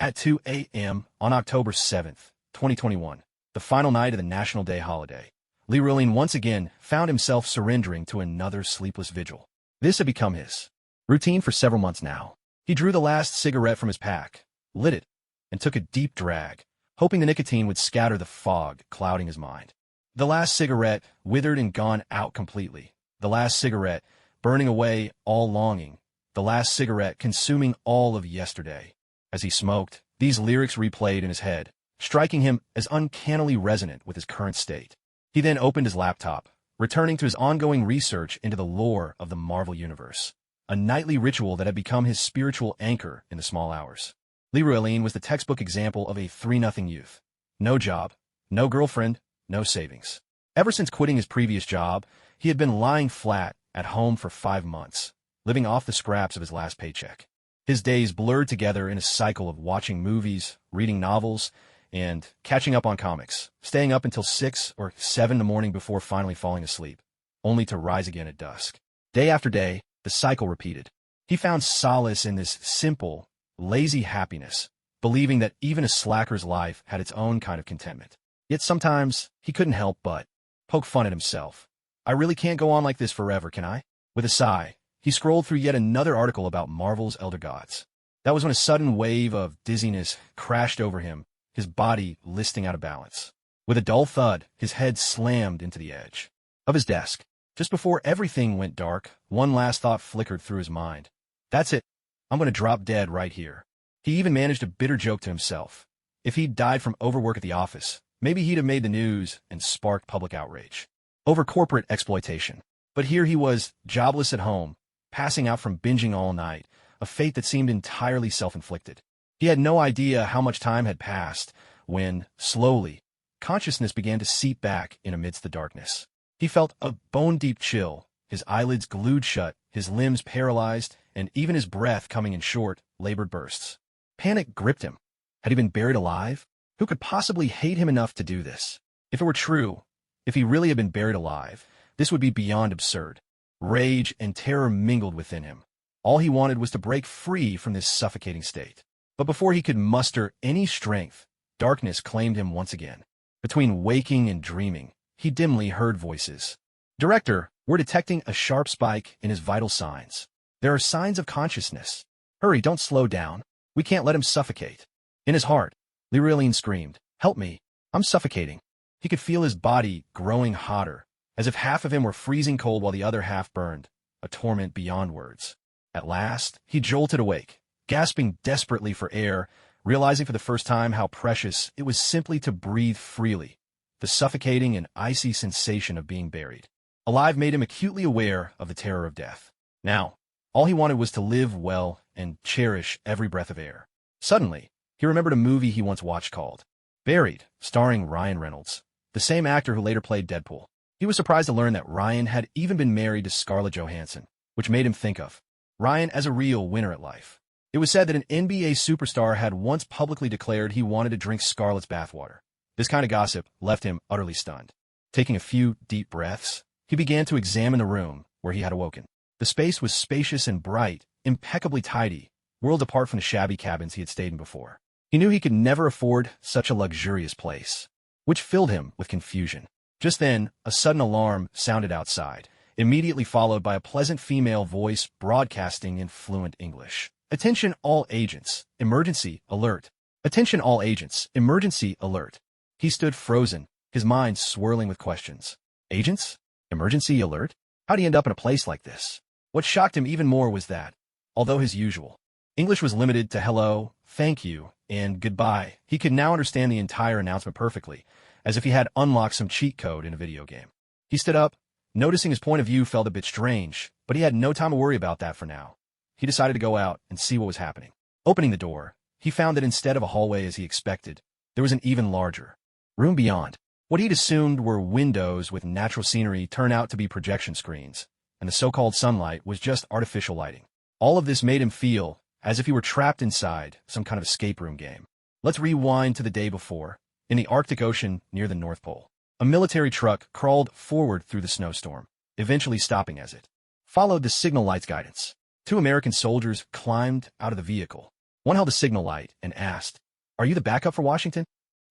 At 2 a.m. on October 7th, 2021, the final night of the National Day holiday, Lee once again found himself surrendering to another sleepless vigil. This had become his routine for several months now. He drew the last cigarette from his pack, lit it, and took a deep drag, hoping the nicotine would scatter the fog clouding his mind. The last cigarette withered and gone out completely. The last cigarette burning away all longing. The last cigarette consuming all of yesterday. As he smoked, these lyrics replayed in his head, striking him as uncannily resonant with his current state. He then opened his laptop, returning to his ongoing research into the lore of the Marvel Universe, a nightly ritual that had become his spiritual anchor in the small hours. Lee was the textbook example of a 3-0 youth. No job, no girlfriend, no savings. Ever since quitting his previous job, he had been lying flat at home for 5 months, living off the scraps of his last paycheck. His days blurred together in a cycle of watching movies, reading novels, and catching up on comics, staying up until 6 or 7 in the morning before finally falling asleep, only to rise again at dusk. Day after day, the cycle repeated. He found solace in this simple, lazy happiness, believing that even a slacker's life had its own kind of contentment. Yet sometimes, he couldn't help but poke fun at himself. I really can't go on like this forever, can I? With a sigh, he scrolled through yet another article about Marvel's elder gods. That was when a sudden wave of dizziness crashed over him, his body listing out of balance. With a dull thud, his head slammed into the edge of his desk. Just before everything went dark, one last thought flickered through his mind. That's it. I'm going to drop dead right here. He even managed a bitter joke to himself. If he'd died from overwork at the office, maybe he'd have made the news and sparked public outrage over corporate exploitation. But here he was, jobless at home, passing out from binging all night, a fate that seemed entirely self-inflicted. He had no idea how much time had passed when, slowly, consciousness began to seep back in amidst the darkness. He felt a bone-deep chill, his eyelids glued shut, his limbs paralyzed, and even his breath coming in short, labored bursts. Panic gripped him. Had he been buried alive? Who could possibly hate him enough to do this? If it were true, if he really had been buried alive, this would be beyond absurd. Rage and terror mingled within him. All he wanted was to break free from this suffocating state. But before he could muster any strength, darkness claimed him once again. Between waking and dreaming, he dimly heard voices. Director, we're detecting a sharp spike in his vital signs. There are signs of consciousness. Hurry, don't slow down. We can't let him suffocate. In his heart, Lee screamed, help me. I'm suffocating. He could feel his body growing hotter, as if half of him were freezing cold while the other half burned, a torment beyond words. At last, he jolted awake, gasping desperately for air, realizing for the first time how precious it was simply to breathe freely, the suffocating and icy sensation of being buried. Alive made him acutely aware of the terror of death. Now, all he wanted was to live well and cherish every breath of air. Suddenly, he remembered a movie he once watched called Buried, starring Ryan Reynolds, the same actor who later played Deadpool. He was surprised to learn that Ryan had even been married to Scarlett Johansson, which made him think of Ryan as a real winner at life. It was said that an NBA superstar had once publicly declared he wanted to drink Scarlett's bathwater. This kind of gossip left him utterly stunned. Taking a few deep breaths, he began to examine the room where he had awoken. The space was spacious and bright, impeccably tidy, worlds apart from the shabby cabins he had stayed in before. He knew he could never afford such a luxurious place, which filled him with confusion. Just then, a sudden alarm sounded outside, immediately followed by a pleasant female voice broadcasting in fluent English. Attention all agents, emergency alert. Attention all agents, emergency alert. He stood frozen, his mind swirling with questions. Agents? Emergency alert? How'd he end up in a place like this? What shocked him even more was that, although his usual English was limited to hello, thank you, and goodbye, he could now understand the entire announcement perfectly, as if he had unlocked some cheat code in a video game. He stood up, noticing his point of view felt a bit strange, but he had no time to worry about that for now. He decided to go out and see what was happening. Opening the door, he found that instead of a hallway as he expected, there was an even larger room beyond. What he'd assumed were windows with natural scenery turned out to be projection screens, and the so-called sunlight was just artificial lighting. All of this made him feel as if he were trapped inside some kind of escape room game. Let's rewind to the day before, in the Arctic Ocean near the North Pole. A military truck crawled forward through the snowstorm, eventually stopping as it followed the signal light's guidance. 2 American soldiers climbed out of the vehicle, One held a signal light and asked, "Are you the backup for Washington?"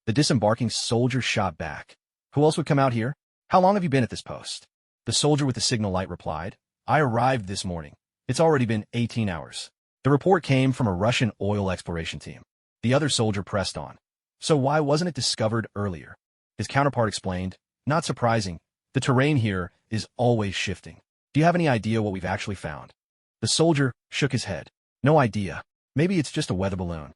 The disembarking soldier shot back, "Who else would come out here? How long have you been at this post?" The soldier with the signal light replied, "I arrived this morning. It's already been 18 hours. The report came from a Russian oil exploration team." The other soldier pressed on. "So why wasn't it discovered earlier?" His counterpart explained, "Not surprising. The terrain here is always shifting. Do you have any idea what we've actually found?" The soldier shook his head. "No idea. Maybe it's just a weather balloon."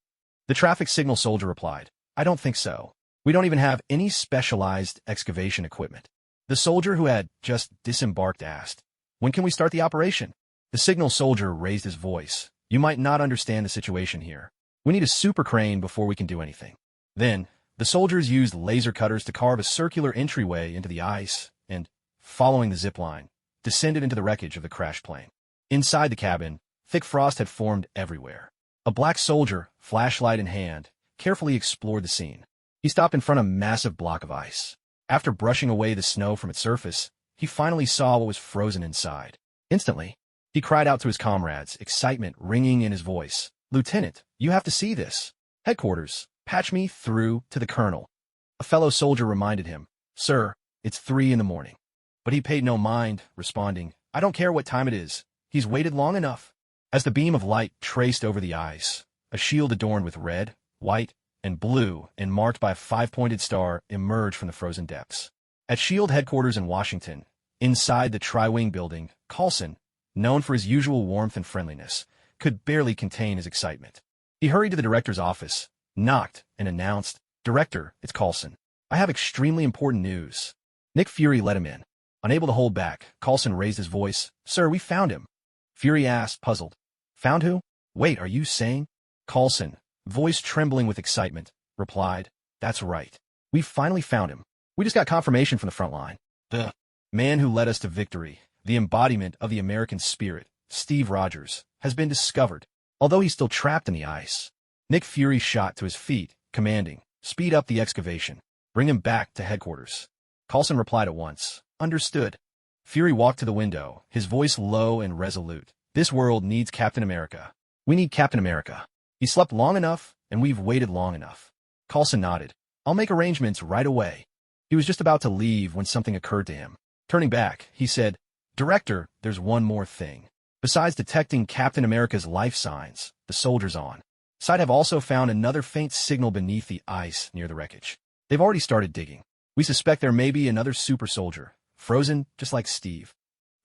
The traffic signal soldier replied, "I don't think so. We don't even have any specialized excavation equipment." The soldier who had just disembarked asked, "When can we start the operation?" The signal soldier raised his voice. "You might not understand the situation here. We need a super crane before we can do anything." Then, the soldiers used laser cutters to carve a circular entryway into the ice and, following the zip line, descended into the wreckage of the crashed plane. Inside the cabin, thick frost had formed everywhere. A black soldier, flashlight in hand, carefully explored the scene. He stopped in front of a massive block of ice. After brushing away the snow from its surface, he finally saw what was frozen inside. Instantly, he cried out to his comrades, excitement ringing in his voice. "Lieutenant, you have to see this. Headquarters, patch me through to the colonel." A fellow soldier reminded him, "Sir, it's 3 in the morning." But he paid no mind, responding, "I don't care what time it is. He's waited long enough." As the beam of light traced over the ice, a shield adorned with red, white, and blue and marked by a 5-pointed star emerged from the frozen depths. At SHIELD headquarters in Washington, inside the Tri-Wing building, Coulson, known for his usual warmth and friendliness, could barely contain his excitement. He hurried to the director's office, knocked, and announced, "Director, it's Coulson. I have extremely important news." Nick Fury let him in. Unable to hold back, Coulson raised his voice, "Sir, we found him." Fury asked, puzzled, "Found who? Wait, are you saying?" Coulson, voice trembling with excitement, replied, "That's right. We finally found him. We just got confirmation from the front line. The man who led us to victory, the embodiment of the American spirit, Steve Rogers, has been discovered, although he's still trapped in the ice." Nick Fury shot to his feet, commanding, "Speed up the excavation. Bring him back to headquarters." Coulson replied at once, "Understood." Fury walked to the window, his voice low and resolute. "This world needs Captain America. We need Captain America. He slept long enough, and we've waited long enough." Coulson nodded. "I'll make arrangements right away." He was just about to leave when something occurred to him. Turning back, he said, "Director, there's one more thing. Besides detecting Captain America's life signs, the soldiers on site have also found another faint signal beneath the ice near the wreckage. They've already started digging. We suspect there may be another super soldier, frozen just like Steve."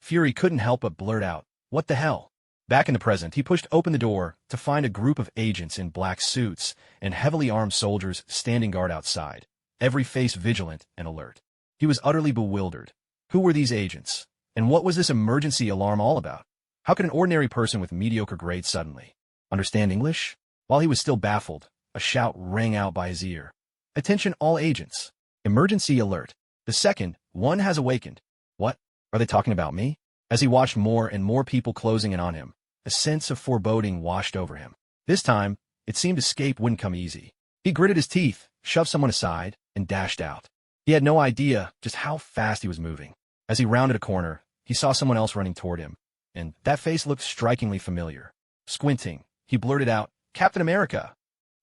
Fury couldn't help but blurt out, "What the hell?" Back in the present, he pushed open the door to find a group of agents in black suits and heavily armed soldiers standing guard outside, every face vigilant and alert. He was utterly bewildered. Who were these agents? And what was this emergency alarm all about? How could an ordinary person with mediocre grades suddenly understand English? While he was still baffled, a shout rang out by his ear. "Attention all agents. Emergency alert. The second one has awakened." What? Are they talking about me? As he watched more and more people closing in on him, a sense of foreboding washed over him. This time, it seemed escape wouldn't come easy. He gritted his teeth, shoved someone aside, and dashed out. He had no idea just how fast he was moving. As he rounded a corner, he saw someone else running toward him, and that face looked strikingly familiar. Squinting, he blurted out, "Captain America!"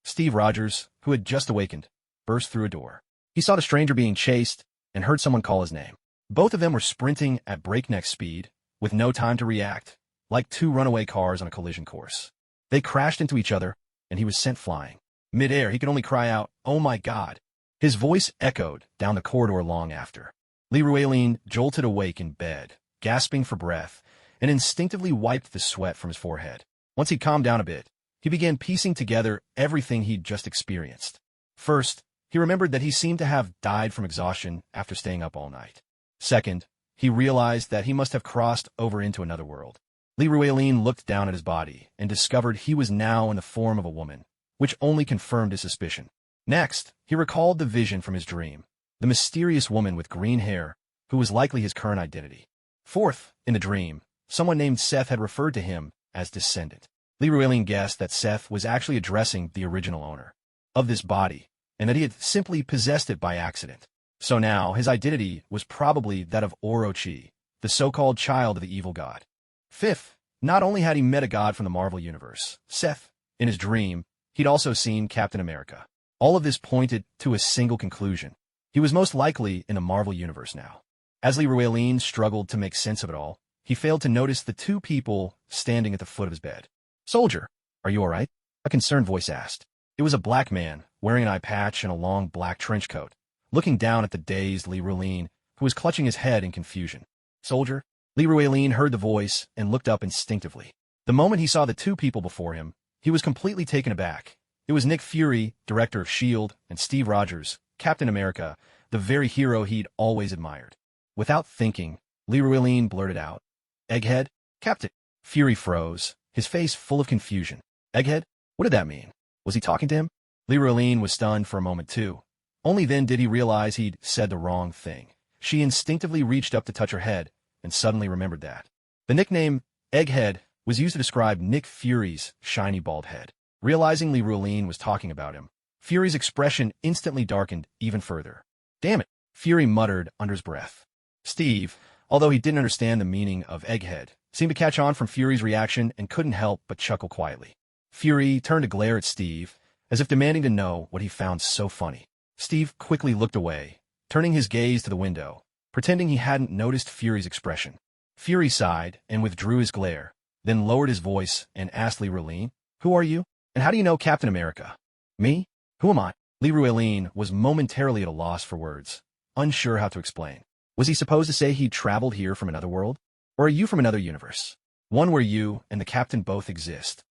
Steve Rogers, who had just awakened, burst through a door. He saw the stranger being chased and heard someone call his name. Both of them were sprinting at breakneck speed, with no time to react, like two runaway cars on a collision course. They crashed into each other, and he was sent flying. Mid-air, he could only cry out, "Oh my God!" His voice echoed down the corridor long after. Leroy jolted awake in bed, gasping for breath, and instinctively wiped the sweat from his forehead. Once he calmed down a bit, he began piecing together everything he'd just experienced. First, he remembered that he seemed to have died from exhaustion after staying up all night. Second, he realized that he must have crossed over into another world. Leroy looked down at his body and discovered he was now in the form of a woman, which only confirmed his suspicion. Next, he recalled the vision from his dream, the mysterious woman with green hair, who was likely his current identity. Fourth, in the dream, someone named Seth had referred to him as descendant. Leroy guessed that Seth was actually addressing the original owner of this body, and that he had simply possessed it by accident. So now, his identity was probably that of Orochi, the so-called child of the evil god. Fifth, not only had he met a god from the Marvel Universe, Seth In his dream, he'd also seen Captain America. All of this pointed to a single conclusion. He was most likely in the Marvel Universe now. As Lee struggled to make sense of it all, he failed to notice the two people standing at the foot of his bed. "Soldier, are you all right?" a concerned voice asked. It was a black man, wearing an eye patch and a long black trench coat, looking down at the dazed Lee, who was clutching his head in confusion. "Soldier?" Lee heard the voice and looked up instinctively. The moment he saw the two people before him, he was completely taken aback. It was Nick Fury, director of S.H.I.E.L.D., and Steve Rogers, Captain America, the very hero he'd always admired. Without thinking, Lee blurted out, "Egghead? Captain?" Fury froze, his face full of confusion. "Egghead? What did that mean? Was he talking to him?" Lee was stunned for a moment too. Only then did he realize he'd said the wrong thing. She instinctively reached up to touch her head, and suddenly remembered that. The nickname, Egghead, was used to describe Nick Fury's shiny bald head. Realizing Lee was talking about him, Fury's expression instantly darkened even further. "Damn it," Fury muttered under his breath. Steve, although he didn't understand the meaning of Egghead, seemed to catch on from Fury's reaction and couldn't help but chuckle quietly. Fury turned to glare at Steve, as if demanding to know what he found so funny. Steve quickly looked away, turning his gaze to the window, pretending he hadn't noticed Fury's expression. Fury sighed and withdrew his glare, then lowered his voice and asked Lee, "Who are you? And how do you know Captain America?" "Me? Who am I?" Lee was momentarily at a loss for words, unsure how to explain. Was he supposed to say he'd traveled here from another world? Or are you from another universe? One where you and the captain both exist?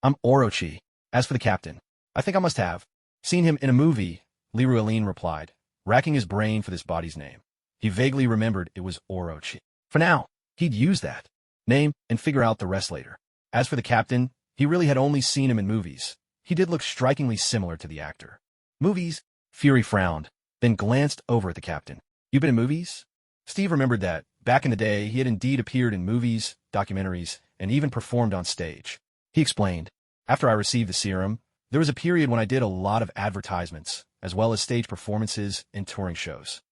I'm Orochi. As for the captain, I think I must have seen him in a movie, Lee replied, racking his brain for this body's name. He vaguely remembered it was Orochi. For now, he'd use that name and figure out the rest later. As for the captain, he really had only seen him in movies. He did look strikingly similar to the actor. "Movies?" Fury frowned, then glanced over at the captain. "You've been in movies?" Steve remembered that, back in the day, he had indeed appeared in movies, documentaries, and even performed on stage. He explained, "After I received the serum, there was a period when I did a lot of advertisements, as well as stage performances and touring shows."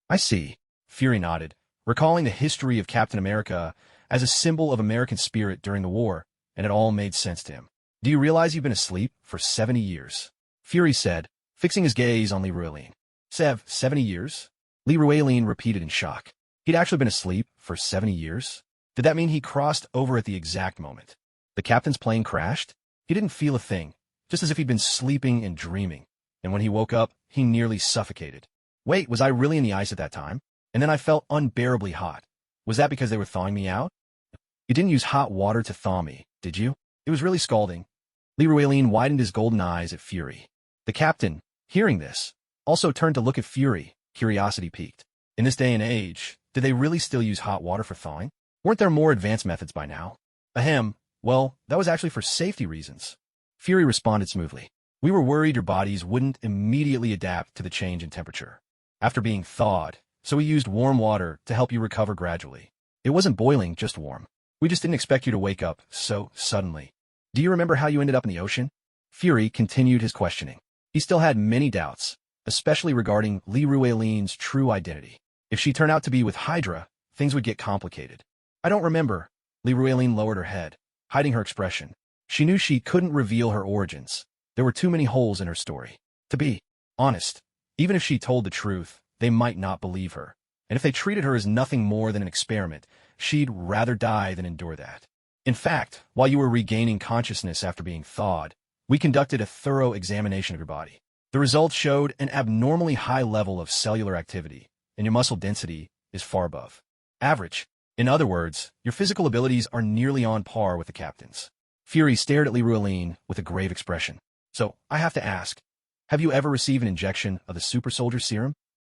"I see," Fury nodded, recalling the history of Captain America as a symbol of American spirit during the war, and it all made sense to him. "Do you realize you've been asleep for 70 years? Fury said, fixing his gaze on Lee. 70 years? Lee repeated in shock. He'd actually been asleep for 70 years? Did that mean he crossed over at the exact moment the captain's plane crashed? He didn't feel a thing, just as if he'd been sleeping and dreaming, and when he woke up, he nearly suffocated. Wait, was I really in the ice at that time? And then I felt unbearably hot. Was that because they were thawing me out? You didn't use hot water to thaw me, did you? It was really scalding." Lee widened his golden eyes at Fury. The captain, hearing this, also turned to look at Fury, curiosity piqued. In this day and age, did they really still use hot water for thawing? Weren't there more advanced methods by now? Ahem, well, that was actually for safety reasons. Fury responded smoothly. "We were worried your bodies wouldn't immediately adapt to the change in temperature after being thawed, so we used warm water to help you recover gradually. It wasn't boiling, just warm. We just didn't expect you to wake up so suddenly. Do you remember how you ended up in the ocean?" Fury continued his questioning. He still had many doubts, especially regarding Lee Ruelin's true identity. If she turned out to be with Hydra, things would get complicated. "I don't remember." Lee lowered her head, hiding her expression. She knew she couldn't reveal her origins. There were too many holes in her story. To be honest, even if she told the truth, they might not believe her. And if they treated her as nothing more than an experiment, she'd rather die than endure that. "In fact, while you were regaining consciousness after being thawed, we conducted a thorough examination of your body. The results showed an abnormally high level of cellular activity, and your muscle density is far above average. In other words, your physical abilities are nearly on par with the captain's." Fury stared at Lee with a grave expression. "So, I have to ask, have you ever received an injection of the super soldier serum?"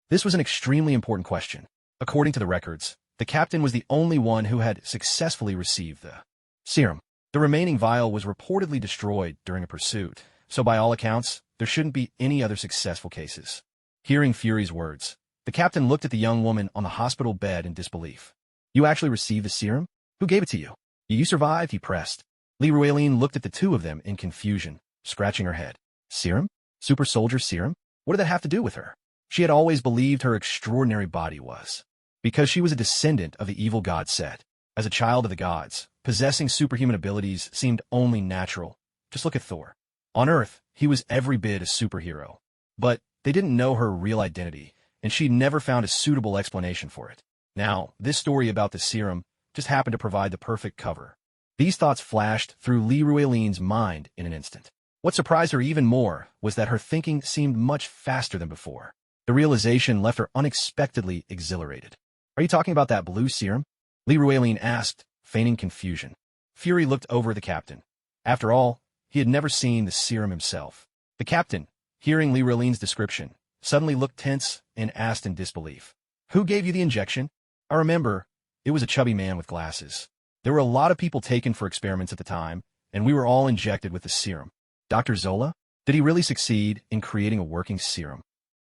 This was an extremely important question. According to the records, the captain was the only one who had successfully received the serum. The remaining vial was reportedly destroyed during a pursuit, so by all accounts, there shouldn't be any other successful cases. Hearing Fury's words, the captain looked at the young woman on the hospital bed in disbelief. "You actually received the serum? Who gave it to you?" "You survived," he pressed. Lee looked at the two of them in confusion, scratching her head. "Serum? Super soldier serum? What did that have to do with her?" She had always believed her extraordinary body was because she was a descendant of the evil god Set. As a child of the gods, possessing superhuman abilities seemed only natural, Just look at Thor. On Earth, he was every bit a superhero. But they didn't know her real identity, and she'd never found a suitable explanation for it. Now, this story about the serum just happened to provide the perfect cover. These thoughts flashed through Li Ruelin's mind in an instant. What surprised her even more was that her thinking seemed much faster than before. The realization left her unexpectedly exhilarated. Are you talking about that blue serum? Li Ruelin asked, feigning confusion. Fury looked over at the captain. After all, he had never seen the serum himself. The captain, hearing Li Ruelin's description, suddenly looked tense and asked in disbelief. Who gave you the injection? I remember, it was a chubby man with glasses. There were a lot of people taken for experiments at the time, and we were all injected with the serum. Dr. Zola? Did he really succeed in creating a working serum?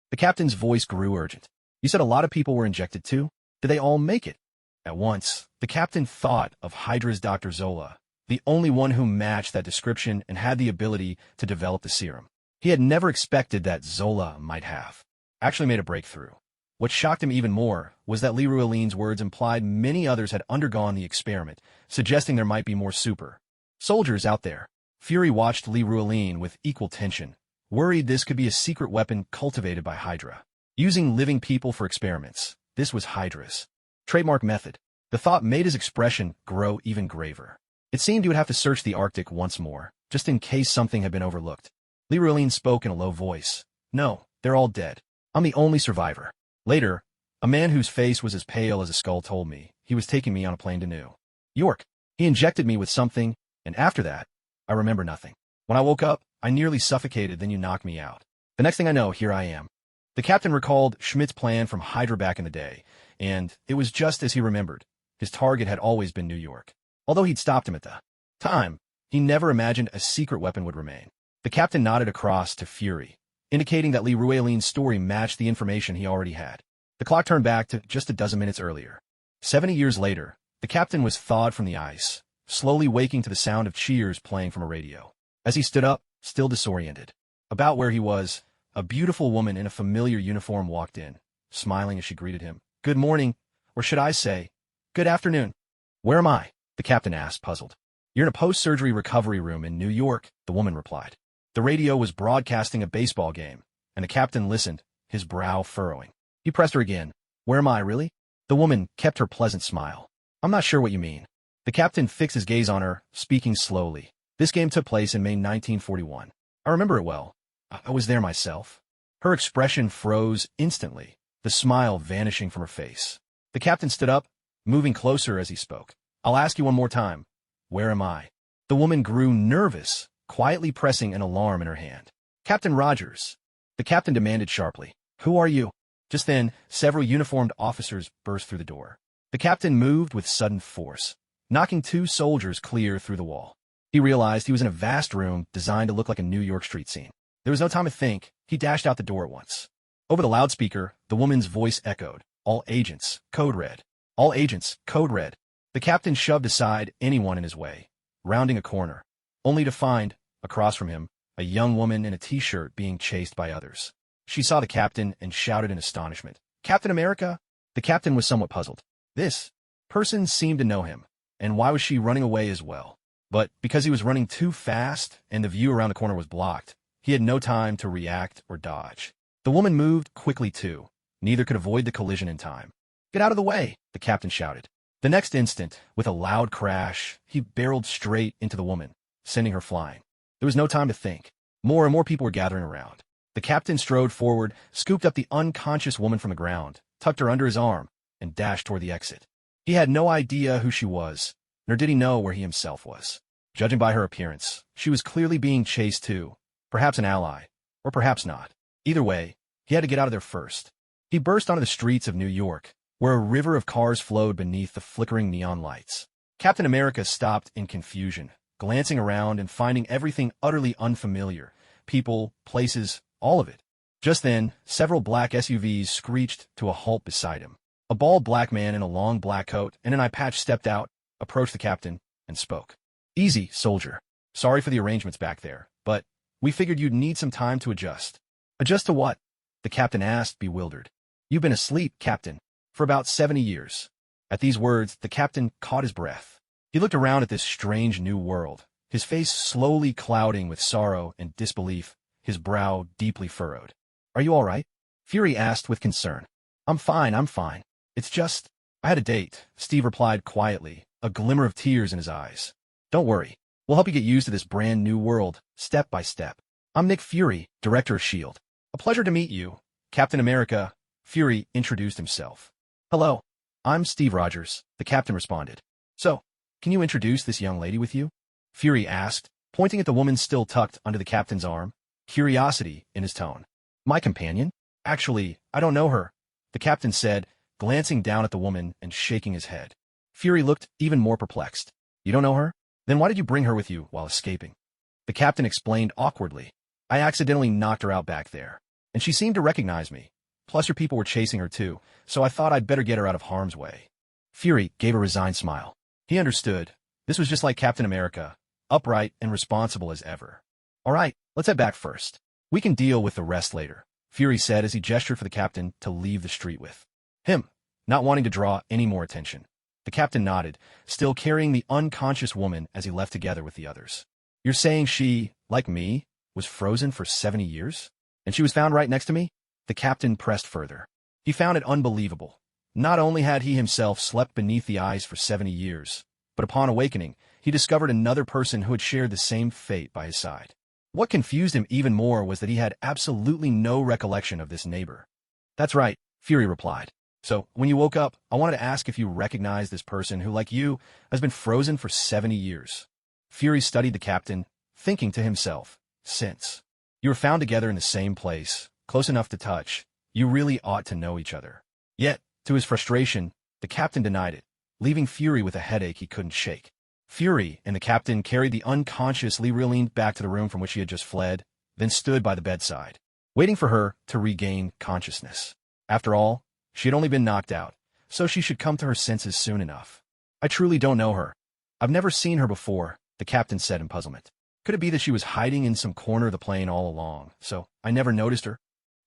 The captain's voice grew urgent. You said a lot of people were injected too? Did they all make it? At once, the captain thought of Hydra's Dr. Zola, the only one who matched that description and had the ability to develop the serum. He had never expected that Zola might have actually made a breakthrough. What shocked him even more was that Li Ruelin's words implied many others had undergone the experiment, suggesting there might be more super soldiers out there. Fury watched Li Ruelin with equal tension, worried this could be a secret weapon cultivated by Hydra. Using living people for experiments, this was Hydra's trademark method. The thought made his expression grow even graver. It seemed he would have to search the Arctic once more, just in case something had been overlooked. Li Ruelin spoke in a low voice. No, they're all dead. I'm the only survivor. Later, a man whose face was as pale as a skull told me he was taking me on a plane to New York. He injected me with something, and after that, I remember nothing. When I woke up, I nearly suffocated, then you knocked me out. The next thing I know, here I am. The captain recalled Schmidt's plan from Hydra back in the day, and it was just as he remembered. His target had always been New York. Although he'd stopped him at the time, he never imagined a secret weapon would remain. The captain nodded across to Fury, indicating that Li Ruelin's story matched the information he already had. The clock turned back to just a dozen minutes earlier. 70 years later, the captain was thawed from the ice, slowly waking to the sound of cheers playing from a radio. As he stood up, still disoriented, about where he was, a beautiful woman in a familiar uniform walked in, smiling as she greeted him. Good morning, or should I say, good afternoon. Where am I? The captain asked, puzzled. You're in a post-surgery recovery room in New York, the woman replied. The radio was broadcasting a baseball game, and the captain listened, his brow furrowing. He pressed her again. Where am I, really? The woman kept her pleasant smile. I'm not sure what you mean. The captain fixed his gaze on her, speaking slowly. This game took place in May 1941. I remember it well. I was there myself. Her expression froze instantly, the smile vanishing from her face. The captain stood up, moving closer as he spoke. I'll ask you one more time. Where am I? The woman grew nervous, quietly pressing an alarm in her hand. Captain Rogers. The captain demanded sharply. Who are you? Just then, several uniformed officers burst through the door. The captain moved with sudden force, knocking two soldiers clear through the wall. He realized he was in a vast room designed to look like a New York street scene. There was no time to think. He dashed out the door at once. Over the loudspeaker, the woman's voice echoed. All agents, code red. All agents, code red. The captain shoved aside anyone in his way, rounding a corner, only to find, across from him, a young woman in a t-shirt being chased by others. She saw the captain and shouted in astonishment. Captain America? The captain was somewhat puzzled. This person seemed to know him, and why was she running away as well? But because he was running too fast and the view around the corner was blocked, he had no time to react or dodge. The woman moved quickly too. Neither could avoid the collision in time. Get out of the way, the captain shouted. The next instant, with a loud crash, he barreled straight into the woman, sending her flying. There was no time to think. More and more people were gathering around. The captain strode forward, scooped up the unconscious woman from the ground, tucked her under his arm, and dashed toward the exit. He had no idea who she was, nor did he know where he himself was. Judging by her appearance, she was clearly being chased too, perhaps an ally, or perhaps not. Either way, he had to get out of there first. He burst onto the streets of New York, where a river of cars flowed beneath the flickering neon lights. Captain America stopped in confusion, glancing around and finding everything utterly unfamiliar. People, places, all of it. Just then, several black SUVs screeched to a halt beside him. A bald black man in a long black coat and an eye patch stepped out, approached the captain, and spoke. Easy, soldier. Sorry for the arrangements back there, but we figured you'd need some time to adjust. Adjust to what? The captain asked, bewildered. You've been asleep, Captain, for about 70 years. At these words, the captain caught his breath. He looked around at this strange new world, his face slowly clouding with sorrow and disbelief, his brow deeply furrowed. "Are you all right?" Fury asked with concern. I'm fine. It's just, I had a date," Steve replied quietly, a glimmer of tears in his eyes. "Don't worry. We'll help you get used to this brand new world, step by step. I'm Nick Fury, director of S.H.I.E.L.D. A pleasure to meet you, Captain America." Fury introduced himself. "Hello, I'm Steve Rogers," the captain responded. "So, can you introduce this young lady with you?" Fury asked, pointing at the woman still tucked under the captain's arm, curiosity in his tone. "My companion? Actually, I don't know her," the captain said, glancing down at the woman and shaking his head. Fury looked even more perplexed. "You don't know her? Then why did you bring her with you while escaping?" The captain explained awkwardly. "I accidentally knocked her out back there, and she seemed to recognize me. Plus your people were chasing her too, so I thought I'd better get her out of harm's way." Fury gave a resigned smile. He understood. This was just like Captain America, upright and responsible as ever. "All right, let's head back first. We can deal with the rest later," Fury said as he gestured for the captain to leave the street with him, not wanting to draw any more attention. The captain nodded, still carrying the unconscious woman as he left together with the others. "You're saying she, like me, was frozen for 70 years? And she was found right next to me?" The captain pressed further. He found it unbelievable. Not only had he himself slept beneath the ice for 70 years, but upon awakening, he discovered another person who had shared the same fate by his side. What confused him even more was that he had absolutely no recollection of this neighbor. "That's right," Fury replied. "So, when you woke up, I wanted to ask if you recognized this person who, like you, has been frozen for 70 years. Fury studied the captain, thinking to himself, "Since you were found together in the same place, close enough to touch, you really ought to know each other." Yet, to his frustration, the captain denied it, leaving Fury with a headache he couldn't shake. Fury and the captain carried the unconscious Lyriline back to the room from which he had just fled, then stood by the bedside, waiting for her to regain consciousness. After all, she had only been knocked out, so she should come to her senses soon enough. "I truly don't know her. I've never seen her before," the captain said in puzzlement. "Could it be that she was hiding in some corner of the plane all along, so I never noticed her?"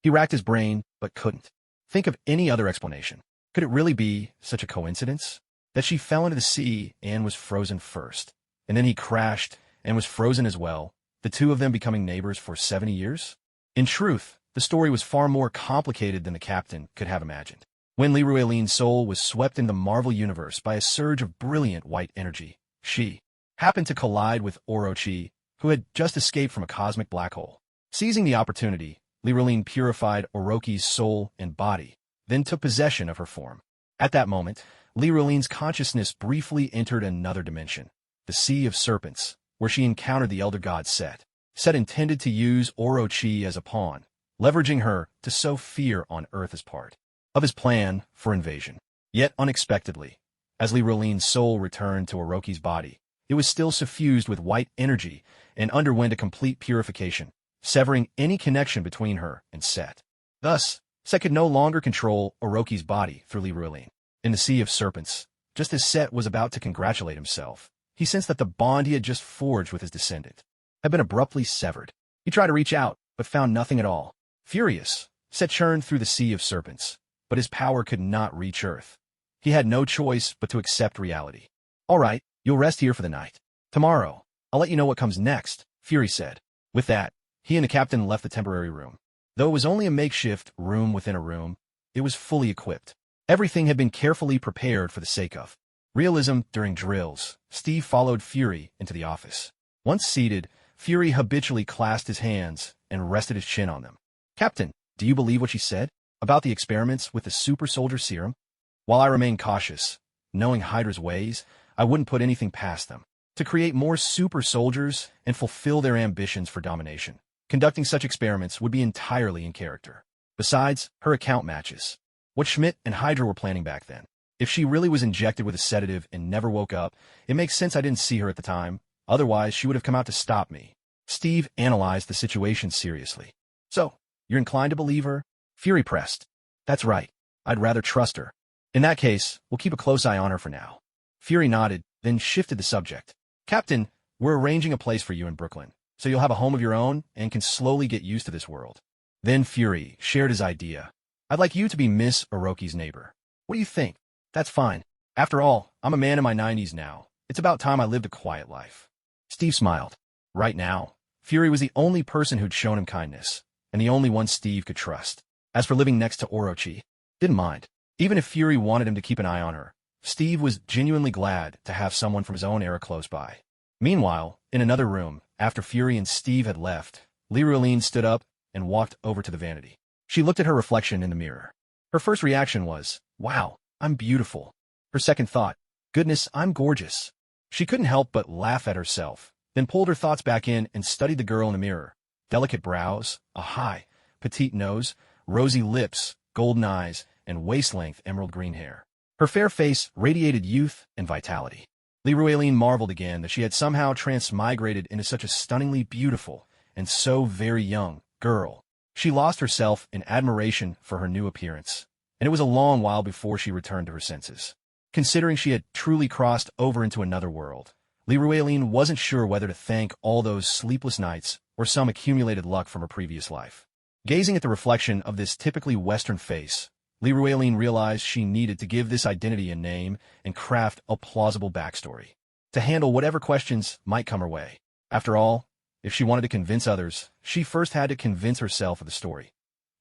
He racked his brain, but couldn't think of any other explanation. Could it really be such a coincidence that she fell into the sea and was frozen first, and then he crashed and was frozen as well, the two of them becoming neighbors for 70 years? In truth, the story was far more complicated than the captain could have imagined. When Lyrueline's soul was swept into the Marvel Universe by a surge of brilliant white energy, she happened to collide with Orochi, who had just escaped from a cosmic black hole. Seizing the opportunity, Lyrueline purified Orochi's soul and body, then took possession of her form. At that moment, Lyrueline's consciousness briefly entered another dimension, the Sea of Serpents, where she encountered the elder god Set. Set intended to use Orochi as a pawn, leveraging her to sow fear on Earth as part of his plan for invasion. Yet unexpectedly, as Lyrueline's soul returned to Orochi's body, it was still suffused with white energy and underwent a complete purification, severing any connection between her and Set. Thus, Set could no longer control Orochi's body through Lyrueline. In the Sea of Serpents, just as Set was about to congratulate himself, he sensed that the bond he had just forged with his descendant had been abruptly severed. He tried to reach out, but found nothing at all. Furious, Set churned through the Sea of Serpents, but his power could not reach Earth. He had no choice but to accept reality. "All right, you'll rest here for the night. Tomorrow, I'll let you know what comes next," Fury said. With that, he and the captain left the temporary room. Though it was only a makeshift room within a room, it was fully equipped. Everything had been carefully prepared for the sake of realism during drills. Steve followed Fury into the office. Once seated, Fury habitually clasped his hands and rested his chin on them. "Captain, do you believe what she said about the experiments with the super soldier serum?" "While I remain cautious, knowing Hydra's ways, I wouldn't put anything past them to create more super soldiers and fulfill their ambitions for domination. Conducting such experiments would be entirely in character. Besides, her account matches what Schmidt and Hydra were planning back then. If she really was injected with a sedative and never woke up, it makes sense I didn't see her at the time. Otherwise, she would have come out to stop me." Steve analyzed the situation seriously. "So, you're inclined to believe her?" Fury pressed. "That's right. I'd rather trust her." "In that case, we'll keep a close eye on her for now." Fury nodded, then shifted the subject. "Captain, we're arranging a place for you in Brooklyn, so you'll have a home of your own and can slowly get used to this world." Then Fury shared his idea. "I'd like you to be Miss Orochi's neighbor. What do you think?" "That's fine. After all, I'm a man in my 90s now. It's about time I lived a quiet life." Steve smiled. Right now, Fury was the only person who'd shown him kindness, and the only one Steve could trust. As for living next to Orochi, didn't mind. Even if Fury wanted him to keep an eye on her, Steve was genuinely glad to have someone from his own era close by. Meanwhile, in another room, after Fury and Steve had left, Lirueline stood up and walked over to the vanity. She looked at her reflection in the mirror. Her first reaction was, wow, I'm beautiful. Her second thought, goodness, I'm gorgeous. She couldn't help but laugh at herself, then pulled her thoughts back in and studied the girl in the mirror. Delicate brows, a high, petite nose, rosy lips, golden eyes, and waist-length emerald green hair. Her fair face radiated youth and vitality. Lirueline marveled again that she had somehow transmigrated into such a stunningly beautiful and so very young girl. She lost herself in admiration for her new appearance, and it was a long while before she returned to her senses. Considering she had truly crossed over into another world, Lirueline wasn't sure whether to thank all those sleepless nights or some accumulated luck from her previous life. Gazing at the reflection of this typically Western face, Lirueline realized she needed to give this identity a name and craft a plausible backstory to handle whatever questions might come her way. After all, if she wanted to convince others, she first had to convince herself of the story.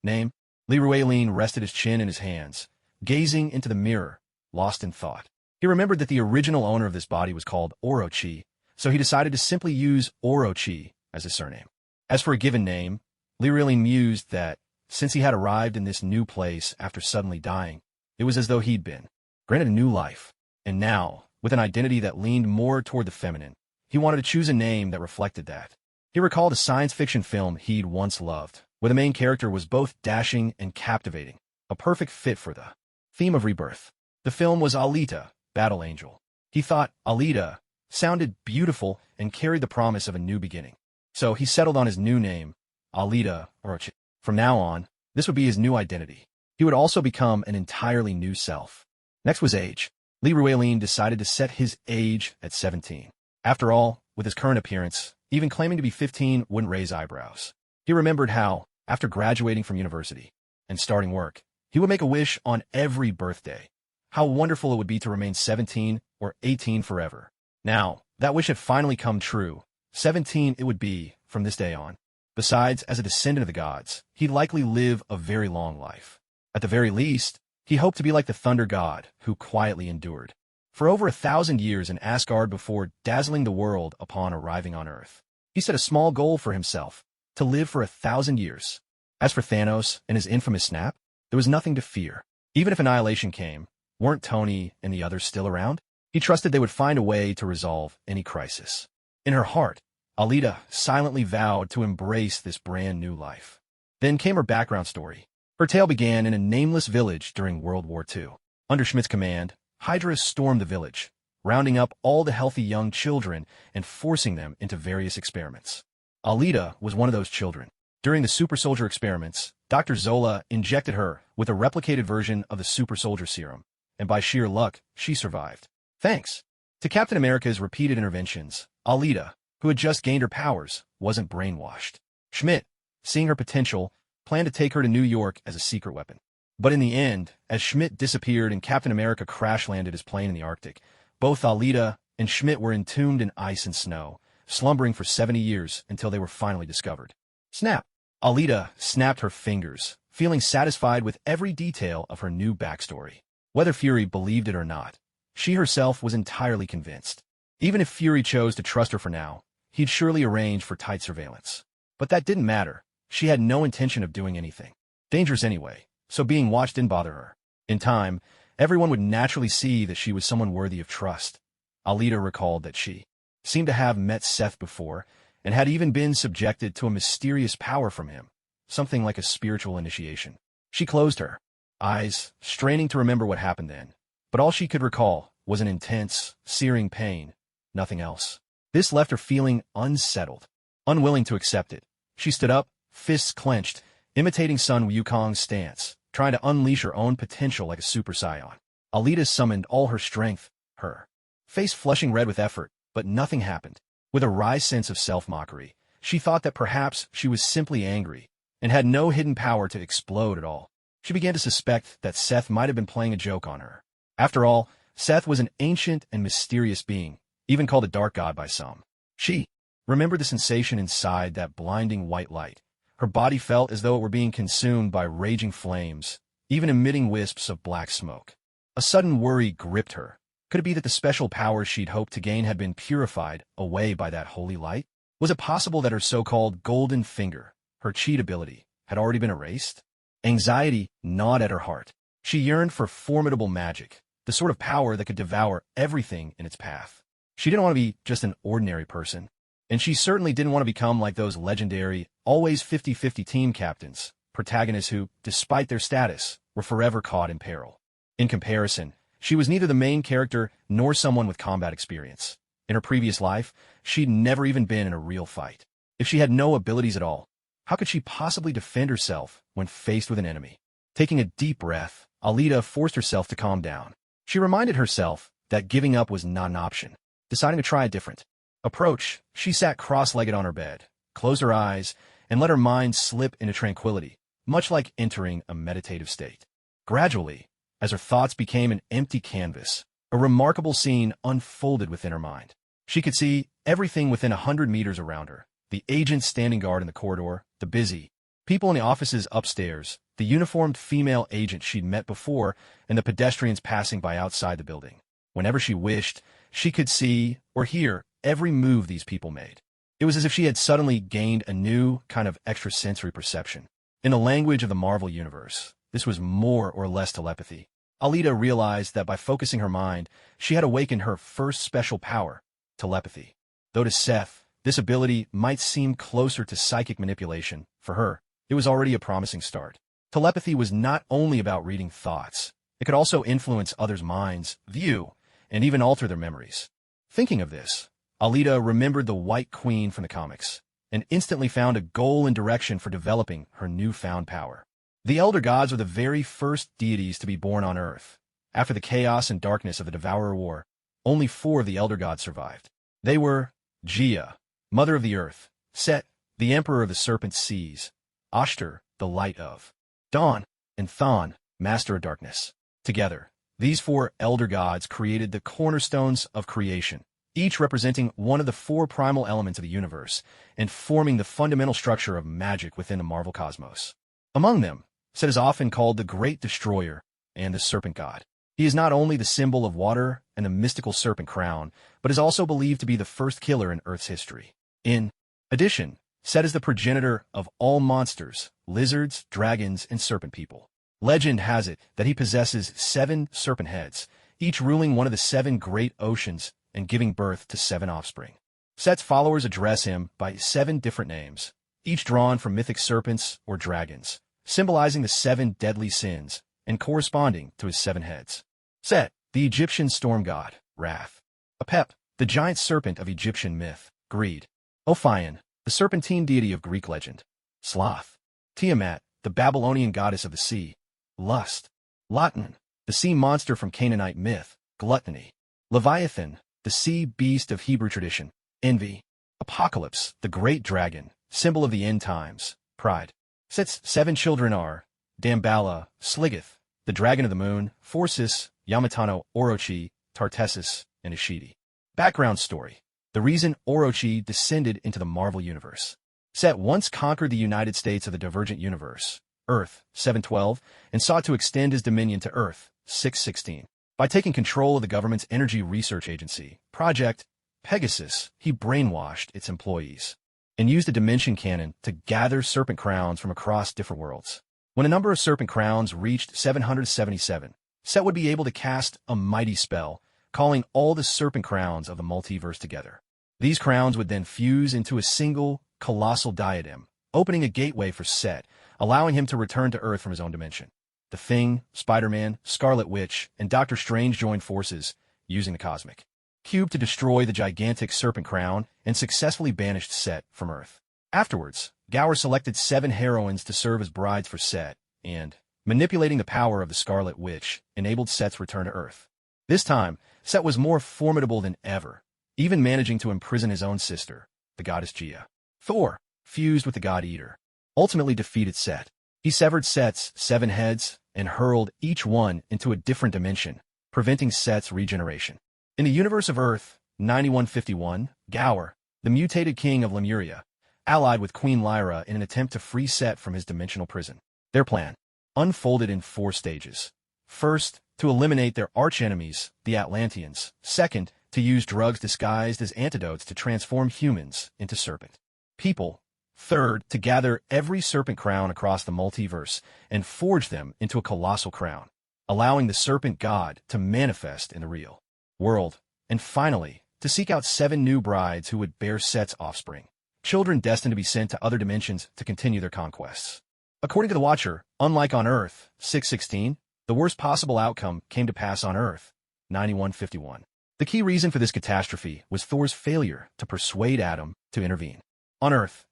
Name? Lirueline rested his chin in his hands, gazing into the mirror, lost in thought. He remembered that the original owner of this body was called Orochi, so he decided to simply use Orochi as his surname. As for a given name, Lirueline mused that, since he had arrived in this new place after suddenly dying, it was as though he'd been granted a new life. And now, with an identity that leaned more toward the feminine, he wanted to choose a name that reflected that. He recalled a science fiction film he'd once loved, where the main character was both dashing and captivating, a perfect fit for the theme of rebirth. The film was Alita, Battle Angel. He thought Alita sounded beautiful and carried the promise of a new beginning. So he settled on his new name, Alita Orochi. From now on, this would be his new identity. He would also become an entirely new self. Next was age. Lirueline decided to set his age at 17. After all, with his current appearance, even claiming to be 15 wouldn't raise eyebrows. He remembered how, after graduating from university and starting work, he would make a wish on every birthday. How wonderful it would be to remain 17 or 18 forever. Now, that wish had finally come true. 17 it would be from this day on. Besides, as a descendant of the gods, he'd likely live a very long life. At the very least, he hoped to be like the thunder god, who quietly endured for over 1,000 years in Asgard before dazzling the world upon arriving on Earth. He set a small goal for himself, to live for 1,000 years. As for Thanos and his infamous snap, there was nothing to fear. Even if annihilation came, weren't Tony and the others still around? He trusted they would find a way to resolve any crisis. In her heart, Alita silently vowed to embrace this brand new life. Then came her background story. Her tale began in a nameless village during World War II. Under Schmidt's command, Hydra stormed the village, rounding up all the healthy young children and forcing them into various experiments. Alita was one of those children. During the super soldier experiments, Dr. Zola injected her with a replicated version of the super soldier serum, and by sheer luck, she survived. Thanks to Captain America's repeated interventions, Alita, who had just gained her powers, wasn't brainwashed. Schmidt, seeing her potential, planned to take her to New York as a secret weapon. But in the end, as Schmidt disappeared and Captain America crash-landed his plane in the Arctic, both Alita and Schmidt were entombed in ice and snow, slumbering for 70 years until they were finally discovered. Snap! Alita snapped her fingers, feeling satisfied with every detail of her new backstory. Whether Fury believed it or not, she herself was entirely convinced. Even if Fury chose to trust her for now, he'd surely arrange for tight surveillance. But that didn't matter. She had no intention of doing anything dangerous anyway, so being watched didn't bother her. In time, everyone would naturally see that she was someone worthy of trust. Alita recalled that she seemed to have met Seth before and had even been subjected to a mysterious power from him, something like a spiritual initiation. She closed her eyes, straining to remember what happened then, but all she could recall was an intense, searing pain, nothing else. This left her feeling unsettled. Unwilling to accept it, she stood up, fists clenched, imitating Sun Wukong's stance, trying to unleash her own potential like a super scion. Alita summoned all her strength, her face flushing red with effort, but nothing happened. With a wry sense of self-mockery, she thought that perhaps she was simply angry and had no hidden power to explode at all. She began to suspect that Seth might have been playing a joke on her. After all, Seth was an ancient and mysterious being, even called a dark god by some. She remembered the sensation inside that blinding white light. Her body felt as though it were being consumed by raging flames, even emitting wisps of black smoke. A sudden worry gripped her. Could it be that the special powers she'd hoped to gain had been purified away by that holy light? Was it possible that her so-called golden finger, her cheat ability, had already been erased? Anxiety gnawed at her heart. She yearned for formidable magic, the sort of power that could devour everything in its path. She didn't want to be just an ordinary person, and she certainly didn't want to become like those legendary, always 50-50 team captains, protagonists who, despite their status, were forever caught in peril. In comparison, she was neither the main character nor someone with combat experience. In her previous life, she'd never even been in a real fight. If she had no abilities at all, how could she possibly defend herself when faced with an enemy? Taking a deep breath, Alita forced herself to calm down. She reminded herself that giving up was not an option. Deciding to try a different approach, she sat cross-legged on her bed, closed her eyes, and let her mind slip into tranquility, much like entering a meditative state. Gradually, as her thoughts became an empty canvas, a remarkable scene unfolded within her mind. She could see everything within 100 meters around her: the agents standing guard in the corridor, the busy people in the offices upstairs, the uniformed female agent she'd met before, and the pedestrians passing by outside the building. Whenever she wished, she could see or hear every move these people made. It was as if she had suddenly gained a new kind of extrasensory perception. In the language of the Marvel Universe, this was more or less telepathy. Alita realized that by focusing her mind, she had awakened her first special power, telepathy. Though to Seth, this ability might seem closer to psychic manipulation, for her, it was already a promising start. Telepathy was not only about reading thoughts. It could also influence others' minds, view, and even alter their memories. Thinking of this, Alita remembered the White Queen from the comics, and instantly found a goal and direction for developing her newfound power. The Elder Gods were the very first deities to be born on Earth. After the chaos and darkness of the Devourer War, only 4 of the Elder Gods survived. They were Gaia, Mother of the Earth; Set, the Emperor of the Serpent Seas; Ashtar, the Light of Dawn; and Chthon, Master of Darkness. Together, these 4 Elder Gods created the cornerstones of creation, each representing one of the 4 primal elements of the universe, and forming the fundamental structure of magic within the Marvel cosmos. Among them, Set is often called the Great Destroyer and the Serpent God. He is not only the symbol of water and the mystical serpent crown, but is also believed to be the first killer in Earth's history. In addition, Set is the progenitor of all monsters, lizards, dragons, and serpent people. Legend has it that he possesses 7 serpent heads, each ruling one of the 7 great oceans and giving birth to 7 offspring. Set's followers address him by 7 different names, each drawn from mythic serpents or dragons, symbolizing the 7 deadly sins and corresponding to his 7 heads. Set, the Egyptian storm god, wrath; Apep, the giant serpent of Egyptian myth, greed; Ophion, the serpentine deity of Greek legend; Sloth; Tiamat, the Babylonian goddess of the sea; lust; Latin, the sea monster from Canaanite myth, gluttony; Leviathan, the sea beast of Hebrew tradition, envy; Apocalypse, the great dragon, symbol of the end times, pride. Set's 7 children are Damballa, Sliggith, the dragon of the moon; Phorcys, Yamatano, Orochi, Tartessus, and Ishidi. Background story: the reason Orochi descended into the Marvel Universe. Set once conquered the United States of the Divergent Universe, Earth, 712, and sought to extend his dominion to Earth, 616. By taking control of the government's energy research agency, Project Pegasus, he brainwashed its employees and used a dimension cannon to gather serpent crowns from across different worlds. When a number of serpent crowns reached 777, Set would be able to cast a mighty spell, calling all the serpent crowns of the multiverse together. These crowns would then fuse into a single, colossal diadem, opening a gateway for Set, allowing him to return to Earth from his own dimension. The Thing, Spider-Man, Scarlet Witch, and Doctor Strange joined forces, using the Cosmic Cube to destroy the gigantic serpent crown and successfully banished Set from Earth. Afterwards, Gower selected 7 heroines to serve as brides for Set, and, manipulating the power of the Scarlet Witch, enabled Set's return to Earth. This time, Set was more formidable than ever, even managing to imprison his own sister, the goddess Gaia. Thor, fused with the God Eater, ultimately defeated Set. He severed Set's 7 heads and hurled each one into a different dimension, preventing Set's regeneration. In the universe of Earth, 9151, Gower, the mutated king of Lemuria, allied with Queen Lyra in an attempt to free Set from his dimensional prison. Their plan unfolded in 4 stages. First, to eliminate their archenemies, the Atlanteans. Second, to use drugs disguised as antidotes to transform humans into serpent people. Third, to gather every serpent crown across the multiverse and forge them into a colossal crown, allowing the serpent god to manifest in the real world. And finally, to seek out 7 new brides who would bear Set's offspring, children destined to be sent to other dimensions to continue their conquests. According to the Watcher, unlike on Earth, 616, the worst possible outcome came to pass on Earth, 9151. The key reason for this catastrophe was Thor's failure to persuade Adam to intervene. On Earth,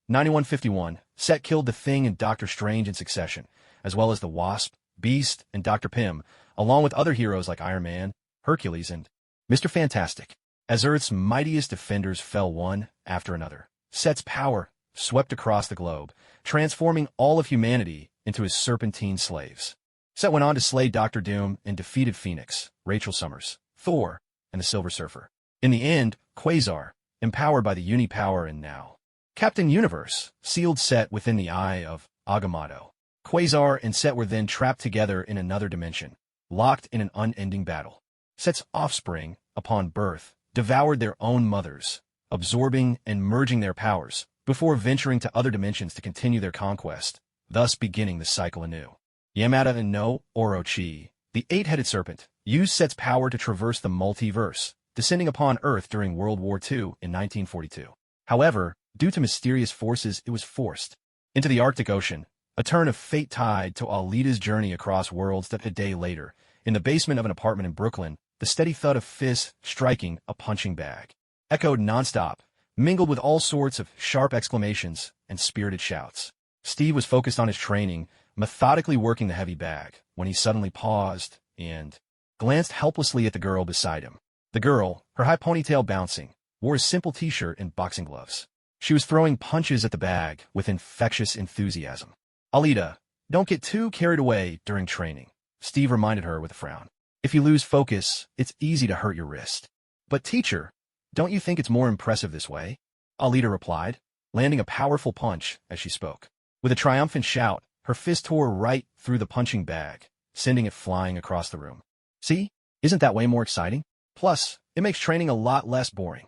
9151, Set killed the Thing and Doctor Strange in succession, as well as the Wasp, Beast, and Dr. Pym, along with other heroes like Iron Man, Hercules, and Mr. Fantastic. As Earth's mightiest defenders fell one after another, Set's power swept across the globe, transforming all of humanity into his serpentine slaves. Set went on to slay Doctor Doom and defeated Phoenix, Rachel Summers, Thor, and the Silver Surfer. In the end, Quasar, empowered by the Uni-Power and now Captain Universe, sealed Set within the eye of Agamotto. Quasar and Set were then trapped together in another dimension, locked in an unending battle. Set's offspring, upon birth, devoured their own mothers, absorbing and merging their powers, before venturing to other dimensions to continue their conquest, thus beginning the cycle anew. Yamada no Orochi, the 8-headed serpent, used Set's power to traverse the multiverse, descending upon Earth during World War II in 1942. However, due to mysterious forces, it was forced into the Arctic Ocean, a turn of fate tied to Alita's journey across worlds that a day later, in the basement of an apartment in Brooklyn, the steady thud of fists striking a punching bag echoed nonstop, mingled with all sorts of sharp exclamations and spirited shouts. Steve was focused on his training, methodically working the heavy bag, when he suddenly paused and glanced helplessly at the girl beside him. The girl, her high ponytail bouncing, wore a simple t-shirt and boxing gloves. She was throwing punches at the bag with infectious enthusiasm. "Alita, don't get too carried away during training," Steve reminded her with a frown. "If you lose focus, it's easy to hurt your wrist." "But teacher, don't you think it's more impressive this way?" Alita replied, landing a powerful punch as she spoke. With a triumphant shout, her fist tore right through the punching bag, sending it flying across the room. "See? Isn't that way more exciting? Plus, it makes training a lot less boring."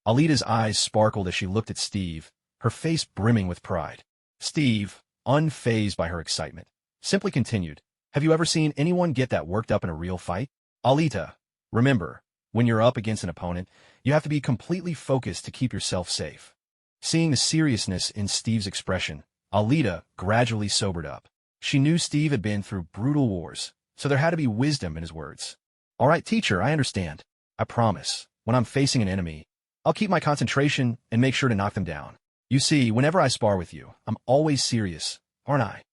Alita's eyes sparkled as she looked at Steve, her face brimming with pride. Steve, unfazed by her excitement, simply continued, "Have you ever seen anyone get that worked up in a real fight? Alita, remember, when you're up against an opponent, you have to be completely focused to keep yourself safe." Seeing the seriousness in Steve's expression, Alita gradually sobered up. She knew Steve had been through brutal wars, so there had to be wisdom in his words. "All right, teacher, I understand. I promise, when I'm facing an enemy, I'll keep my concentration and make sure to knock them down. You see, whenever I spar with you, I'm always serious, aren't I?"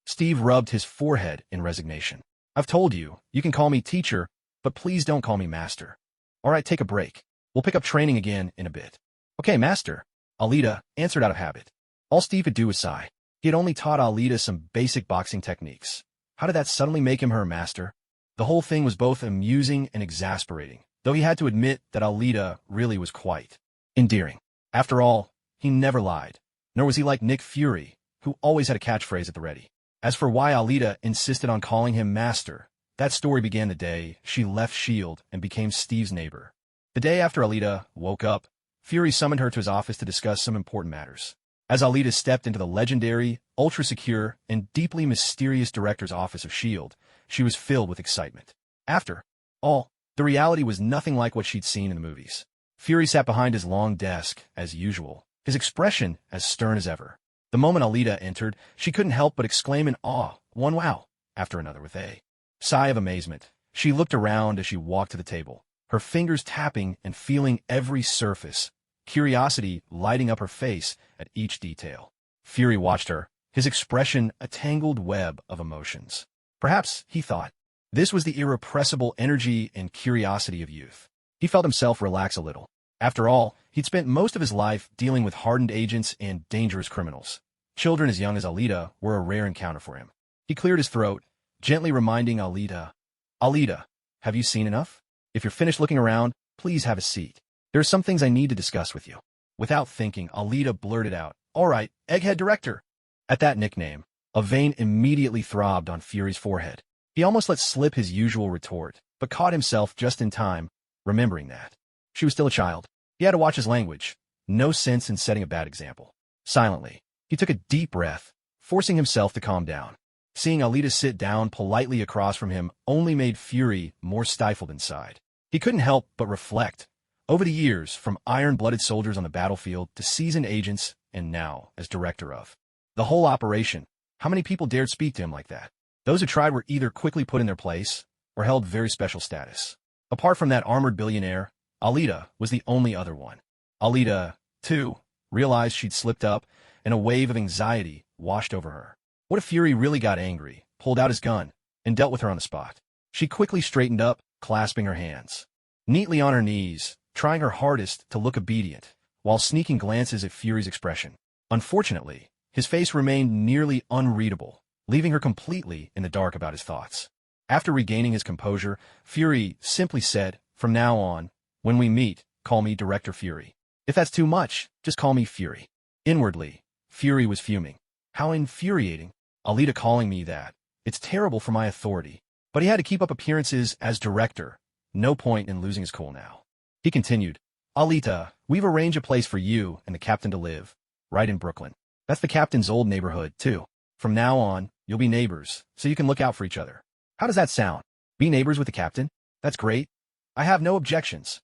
Steve rubbed his forehead in resignation. "I've told you, you can call me teacher, but please don't call me master. All right, take a break. We'll pick up training again in a bit." "Okay, master," Alita answered out of habit. All Steve could do was sigh. He had only taught Alita some basic boxing techniques. How did that suddenly make him her master? The whole thing was both amusing and exasperating, though he had to admit that Alita really was quite endearing. After all, he never lied, nor was he like Nick Fury, who always had a catchphrase at the ready. As for why Alita insisted on calling him master, that story began the day she left S.H.I.E.L.D. and became Steve's neighbor. The day after Alita woke up, Fury summoned her to his office to discuss some important matters. As Alita stepped into the legendary, ultra-secure, and deeply mysterious director's office of S.H.I.E.L.D., she was filled with excitement. After all, the reality was nothing like what she'd seen in the movies. Fury sat behind his long desk, as usual, his expression as stern as ever. The moment Alita entered, she couldn't help but exclaim in awe, one wow, after another with a sigh of amazement. She looked around as she walked to the table, her fingers tapping and feeling every surface, curiosity lighting up her face at each detail. Fury watched her, his expression a tangled web of emotions. Perhaps, he thought, this was the irrepressible energy and curiosity of youth. He felt himself relax a little. After all, he'd spent most of his life dealing with hardened agents and dangerous criminals. Children as young as Alita were a rare encounter for him. He cleared his throat, gently reminding Alita, "Alita, have you seen enough? If you're finished looking around, please have a seat. There are some things I need to discuss with you." Without thinking, Alita blurted out, "All right, Egghead Director." At that nickname, a vein immediately throbbed on Fury's forehead. He almost let slip his usual retort, but caught himself just in time, remembering that she was still a child. He had to watch his language. No sense in setting a bad example. Silently, he took a deep breath, forcing himself to calm down. Seeing Alita sit down politely across from him only made Fury more stifled inside. He couldn't help but reflect. Over the years, from iron-blooded soldiers on the battlefield to seasoned agents, and now as director of the whole operation, how many people dared speak to him like that? Those who tried were either quickly put in their place or held very special status. Apart from that armored billionaire, Alita was the only other one. Alita, too, realized she'd slipped up, and a wave of anxiety washed over her. What if Fury really got angry, pulled out his gun, and dealt with her on the spot? She quickly straightened up, clasping her hands neatly on her knees, trying her hardest to look obedient, while sneaking glances at Fury's expression. Unfortunately, his face remained nearly unreadable, leaving her completely in the dark about his thoughts. After regaining his composure, Fury simply said, "From now on, when we meet, call me Director Fury. If that's too much, just call me Fury." Inwardly, Fury was fuming. How infuriating. Alita calling me that. It's terrible for my authority. But he had to keep up appearances as director. No point in losing his cool now. He continued, "Alita, we've arranged a place for you and the captain to live, right in Brooklyn. That's the captain's old neighborhood, too. From now on, you'll be neighbors, so you can look out for each other." How does that sound? Be neighbors with the captain? That's great. I have no objections.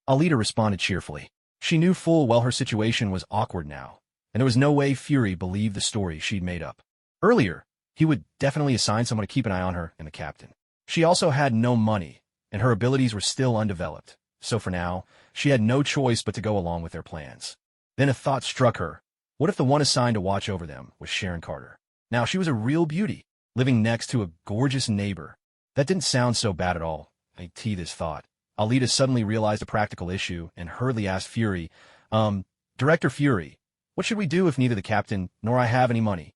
Alita responded cheerfully. She knew full well her situation was awkward now, and there was no way Fury believed the story she'd made up. Earlier, he would definitely assign someone to keep an eye on her and the captain. She also had no money, and her abilities were still undeveloped, so for now, she had no choice but to go along with their plans. Then a thought struck her. What if the one assigned to watch over them was Sharon Carter? Now she was a real beauty, living next to a gorgeous neighbor. That didn't sound so bad at all. I teased this thought. Alita suddenly realized a practical issue and hurriedly asked Fury, Director Fury, what should we do if neither the captain nor I have any money?"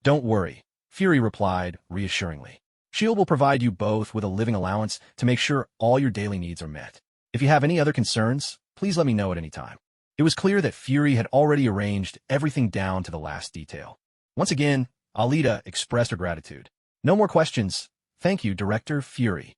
"Don't worry," Fury replied reassuringly. "S.H.I.E.L.D. will provide you both with a living allowance to make sure all your daily needs are met. If you have any other concerns, please let me know at any time." It was clear that Fury had already arranged everything down to the last detail. Once again, Alita expressed her gratitude. "No more questions. Thank you, Director Fury."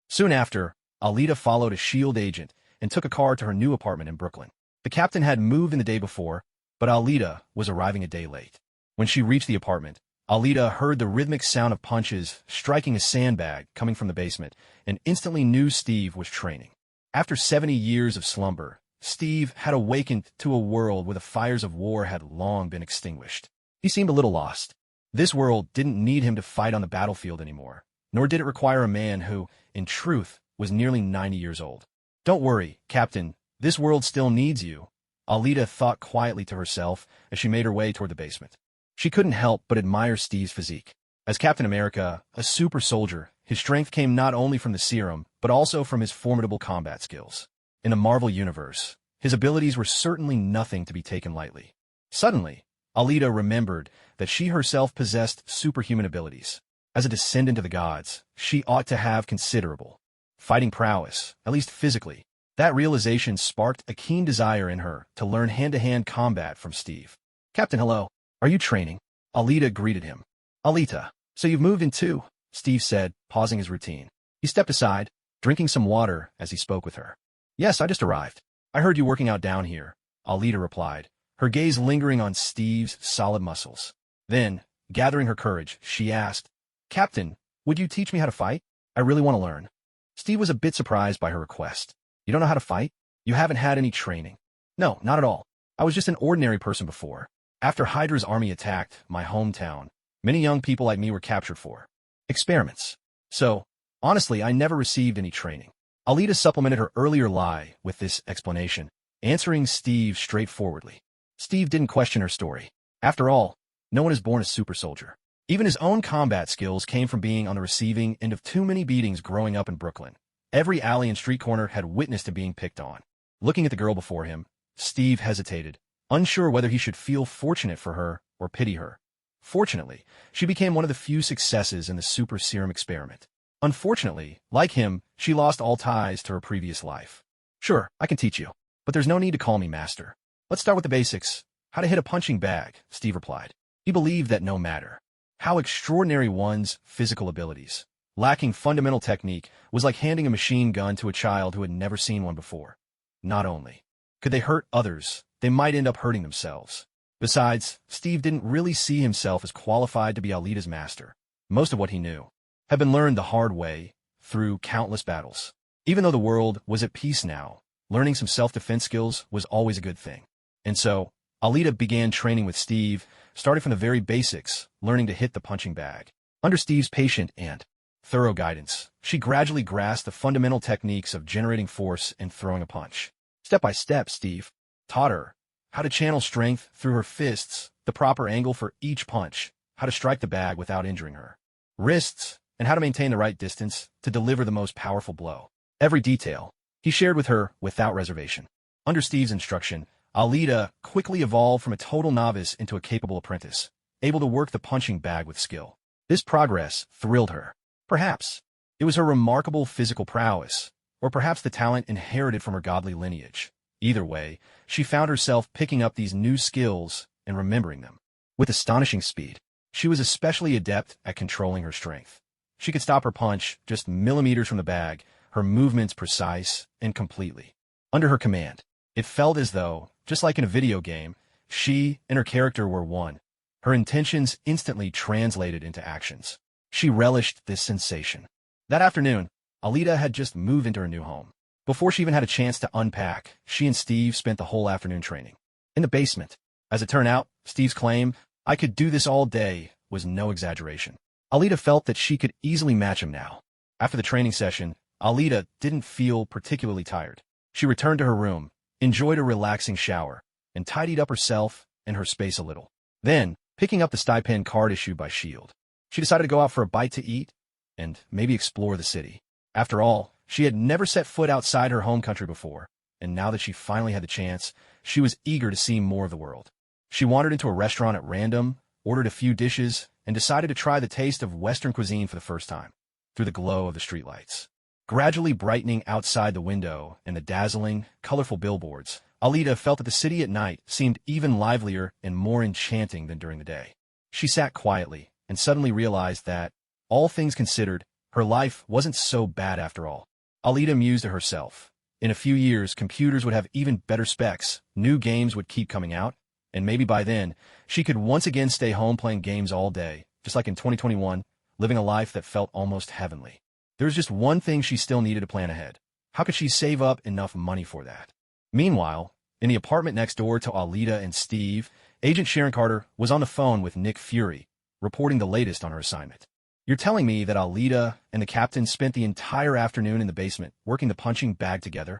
Soon after, Alita followed a S.H.I.E.L.D. agent and took a car to her new apartment in Brooklyn. The captain had moved in the day before, but Alita was arriving a day late. When she reached the apartment, Alita heard the rhythmic sound of punches striking a sandbag coming from the basement and instantly knew Steve was training. After 70 years of slumber, Steve had awakened to a world where the fires of war had long been extinguished. He seemed a little lost. This world didn't need him to fight on the battlefield anymore, nor did it require a man who, in truth, was nearly 90 years old. "Don't worry, Captain, this world still needs you," Alita thought quietly to herself as she made her way toward the basement. She couldn't help but admire Steve's physique. As Captain America, a super soldier, his strength came not only from the serum, but also from his formidable combat skills. In the Marvel Universe, his abilities were certainly nothing to be taken lightly. Suddenly, Alita remembered that she herself possessed superhuman abilities. As a descendant of the gods, she ought to have considerable fighting prowess, at least physically. That realization sparked a keen desire in her to learn hand-to-hand combat from Steve. "Captain, hello. Are you training?" Alita greeted him. "Alita, so you've moved in too," Steve said, pausing his routine. He stepped aside, drinking some water as he spoke with her. "Yes, I just arrived. I heard you working out down here," Alita replied, her gaze lingering on Steve's solid muscles. Then, gathering her courage, she asked, "Captain, would you teach me how to fight? I really want to learn." Steve was a bit surprised by her request. "You don't know how to fight? You haven't had any training?" "No, not at all. I was just an ordinary person before. After Hydra's army attacked my hometown, many young people like me were captured for experiments. So, honestly, I never received any training." Alita supplemented her earlier lie with this explanation, answering Steve straightforwardly. Steve didn't question her story. After all, no one is born a super soldier. Even his own combat skills came from being on the receiving end of too many beatings growing up in Brooklyn. Every alley and street corner had witnessed him being picked on. Looking at the girl before him, Steve hesitated, unsure whether he should feel fortunate for her or pity her. Fortunately, she became one of the few successes in the super serum experiment. Unfortunately, like him, she lost all ties to her previous life. "Sure, I can teach you, but there's no need to call me master. Let's start with the basics. How to hit a punching bag, Steve replied. He believed that no matter how extraordinary one's physical abilities, lacking fundamental technique was like handing a machine gun to a child who had never seen one before. Not only could they hurt others, they might end up hurting themselves. Besides, Steve didn't really see himself as qualified to be Alita's master. Most of what he knew had been learned the hard way through countless battles. Even though the world was at peace now, learning some self-defense skills was always a good thing. And so, Alita began training with Steve, starting from the very basics, learning to hit the punching bag. Under Steve's patient and thorough guidance, she gradually grasped the fundamental techniques of generating force and throwing a punch. Step by step, Steve taught her how to channel strength through her fists, the proper angle for each punch, how to strike the bag without injuring her wrists, and how to maintain the right distance to deliver the most powerful blow. Every detail he shared with her without reservation. Under Steve's instruction, Alita quickly evolved from a total novice into a capable apprentice, able to work the punching bag with skill. This progress thrilled her. Perhaps it was her remarkable physical prowess, or perhaps the talent inherited from her godly lineage. Either way, she found herself picking up these new skills and remembering them. With astonishing speed, she was especially adept at controlling her strength. She could stop her punch just millimeters from the bag, her movements precise and completely under her command. It felt as though, just like in a video game, she and her character were one. Her intentions instantly translated into actions. She relished this sensation. That afternoon, Alita had just moved into her new home. Before she even had a chance to unpack, she and Steve spent the whole afternoon training in the basement. As it turned out, Steve's claim, "I could do this all day," was no exaggeration. Alita felt that she could easily match him now. After the training session, Alita didn't feel particularly tired. She returned to her room, enjoyed a relaxing shower, and tidied up herself and her space a little. Then, picking up the stipend card issued by S.H.I.E.L.D., she decided to go out for a bite to eat and maybe explore the city. After all, she had never set foot outside her home country before, and now that she finally had the chance, she was eager to see more of the world. She wandered into a restaurant at random, ordered a few dishes, and decided to try the taste of Western cuisine for the first time, through the glow of the streetlights. Gradually brightening outside the window and the dazzling, colorful billboards, Alita felt that the city at night seemed even livelier and more enchanting than during the day. She sat quietly and suddenly realized that, all things considered, her life wasn't so bad after all. Alita mused to herself. In a few years, computers would have even better specs, new games would keep coming out, and maybe by then, she could once again stay home playing games all day, just like in 2021, living a life that felt almost heavenly. There was just one thing she still needed to plan ahead. How could she save up enough money for that? Meanwhile, in the apartment next door to Alita and Steve, Agent Sharon Carter was on the phone with Nick Fury, reporting the latest on her assignment. "You're telling me that Alita and the captain spent the entire afternoon in the basement working the punching bag together?"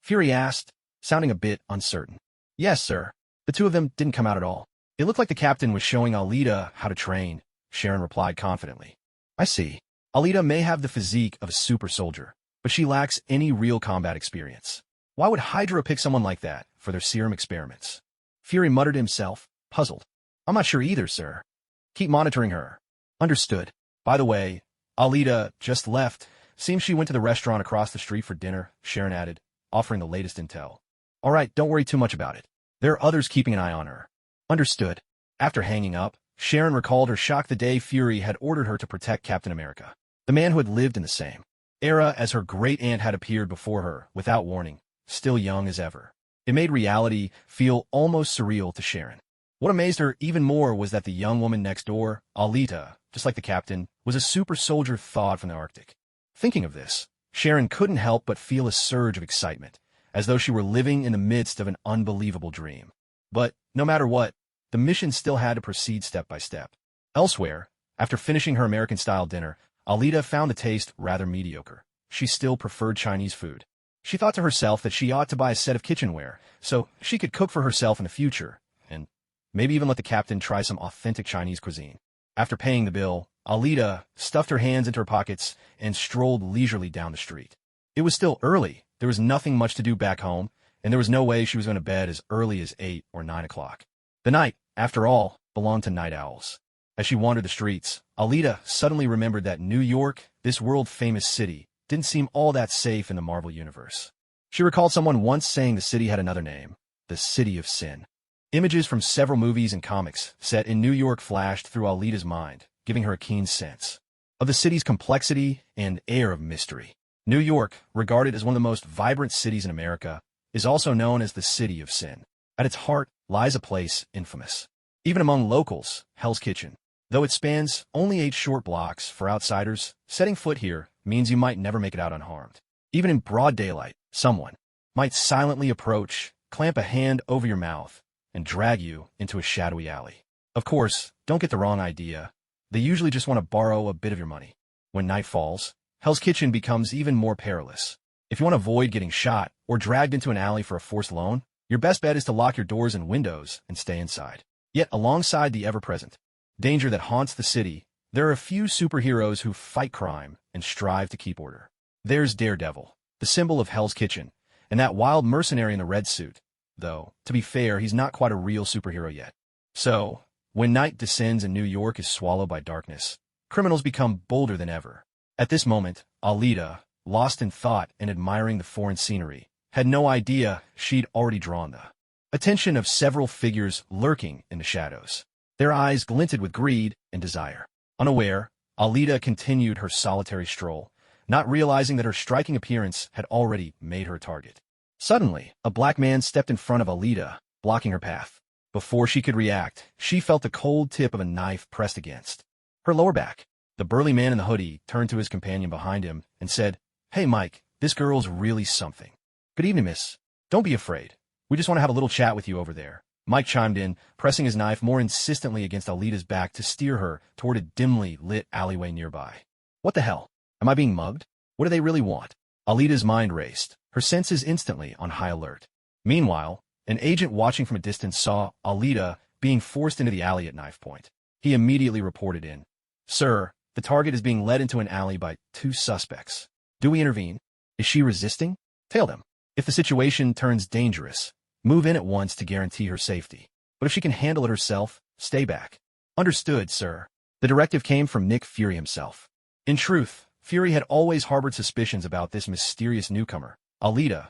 Fury asked, sounding a bit uncertain. "Yes, sir. The two of them didn't come out at all. It looked like the captain was showing Alita how to train," Sharon replied confidently. "I see. Alita may have the physique of a super soldier, but she lacks any real combat experience. Why would Hydra pick someone like that for their serum experiments?" Fury muttered to himself, puzzled. "I'm not sure either, sir. Keep monitoring her." "Understood. By the way, Alita just left. Seems she went to the restaurant across the street for dinner," Sharon added, offering the latest intel. "All right, don't worry too much about it. There are others keeping an eye on her." "Understood." After hanging up, Sharon recalled her shock the day Fury had ordered her to protect Captain America, the man who had lived in the same era as her great-aunt had appeared before her, without warning, still young as ever. It made reality feel almost surreal to Sharon. What amazed her even more was that the young woman next door, Alita, just like the captain, was a super soldier thawed from the Arctic. Thinking of this, Sharon couldn't help but feel a surge of excitement, as though she were living in the midst of an unbelievable dream. But, no matter what, the mission still had to proceed step by step. Elsewhere, after finishing her American-style dinner, Alita found the taste rather mediocre. She still preferred Chinese food. She thought to herself that she ought to buy a set of kitchenware, so she could cook for herself in the future, and maybe even let the captain try some authentic Chinese cuisine. After paying the bill, Alita stuffed her hands into her pockets and strolled leisurely down the street. It was still early, there was nothing much to do back home, and there was no way she was going to bed as early as 8 or 9 o'clock. The night, after all, belonged to night owls. As she wandered the streets, Alita suddenly remembered that New York, this world-famous city, didn't seem all that safe in the Marvel Universe. She recalled someone once saying the city had another name, the City of Sin. Images from several movies and comics set in New York flashed through Alita's mind, giving her a keen sense of the city's complexity and air of mystery. New York, regarded as one of the most vibrant cities in America, is also known as the City of Sin. At its heart lies a place infamous, even among locals, Hell's Kitchen. Though it spans only 8 short blocks for outsiders, setting foot here means you might never make it out unharmed. Even in broad daylight, someone might silently approach, clamp a hand over your mouth, and drag you into a shadowy alley. Of course, don't get the wrong idea. They usually just want to borrow a bit of your money. When night falls, Hell's Kitchen becomes even more perilous. If you want to avoid getting shot or dragged into an alley for a forced loan, your best bet is to lock your doors and windows and stay inside. Yet, alongside the ever-present danger that haunts the city, there are a few superheroes who fight crime and strive to keep order. There's Daredevil, the symbol of Hell's Kitchen, and that wild mercenary in the red suit. Though, to be fair, he's not quite a real superhero yet. So, when night descends and New York is swallowed by darkness, criminals become bolder than ever. At this moment, Alita, lost in thought and admiring the foreign scenery, had no idea she'd already drawn the attention of several figures lurking in the shadows. Their eyes glinted with greed and desire. Unaware, Alita continued her solitary stroll, not realizing that her striking appearance had already made her a target. Suddenly, a black man stepped in front of Alita, blocking her path. Before she could react, she felt the cold tip of a knife pressed against her lower back. The burly man in the hoodie turned to his companion behind him and said, "Hey, Mike, this girl's really something." "Good evening, miss. Don't be afraid. We just want to have a little chat with you over there." Mike chimed in, pressing his knife more insistently against Alita's back to steer her toward a dimly lit alleyway nearby. What the hell? Am I being mugged? What do they really want? Alita's mind raced, her senses instantly on high alert. Meanwhile, an agent watching from a distance saw Alita being forced into the alley at knife point. He immediately reported in. "Sir, the target is being led into an alley by 2 suspects. Do we intervene? Is she resisting? Tail them. If the situation turns dangerous, move in at once to guarantee her safety. But if she can handle it herself, stay back." "Understood, sir." The directive came from Nick Fury himself. In truth, Fury had always harbored suspicions about this mysterious newcomer, Alita.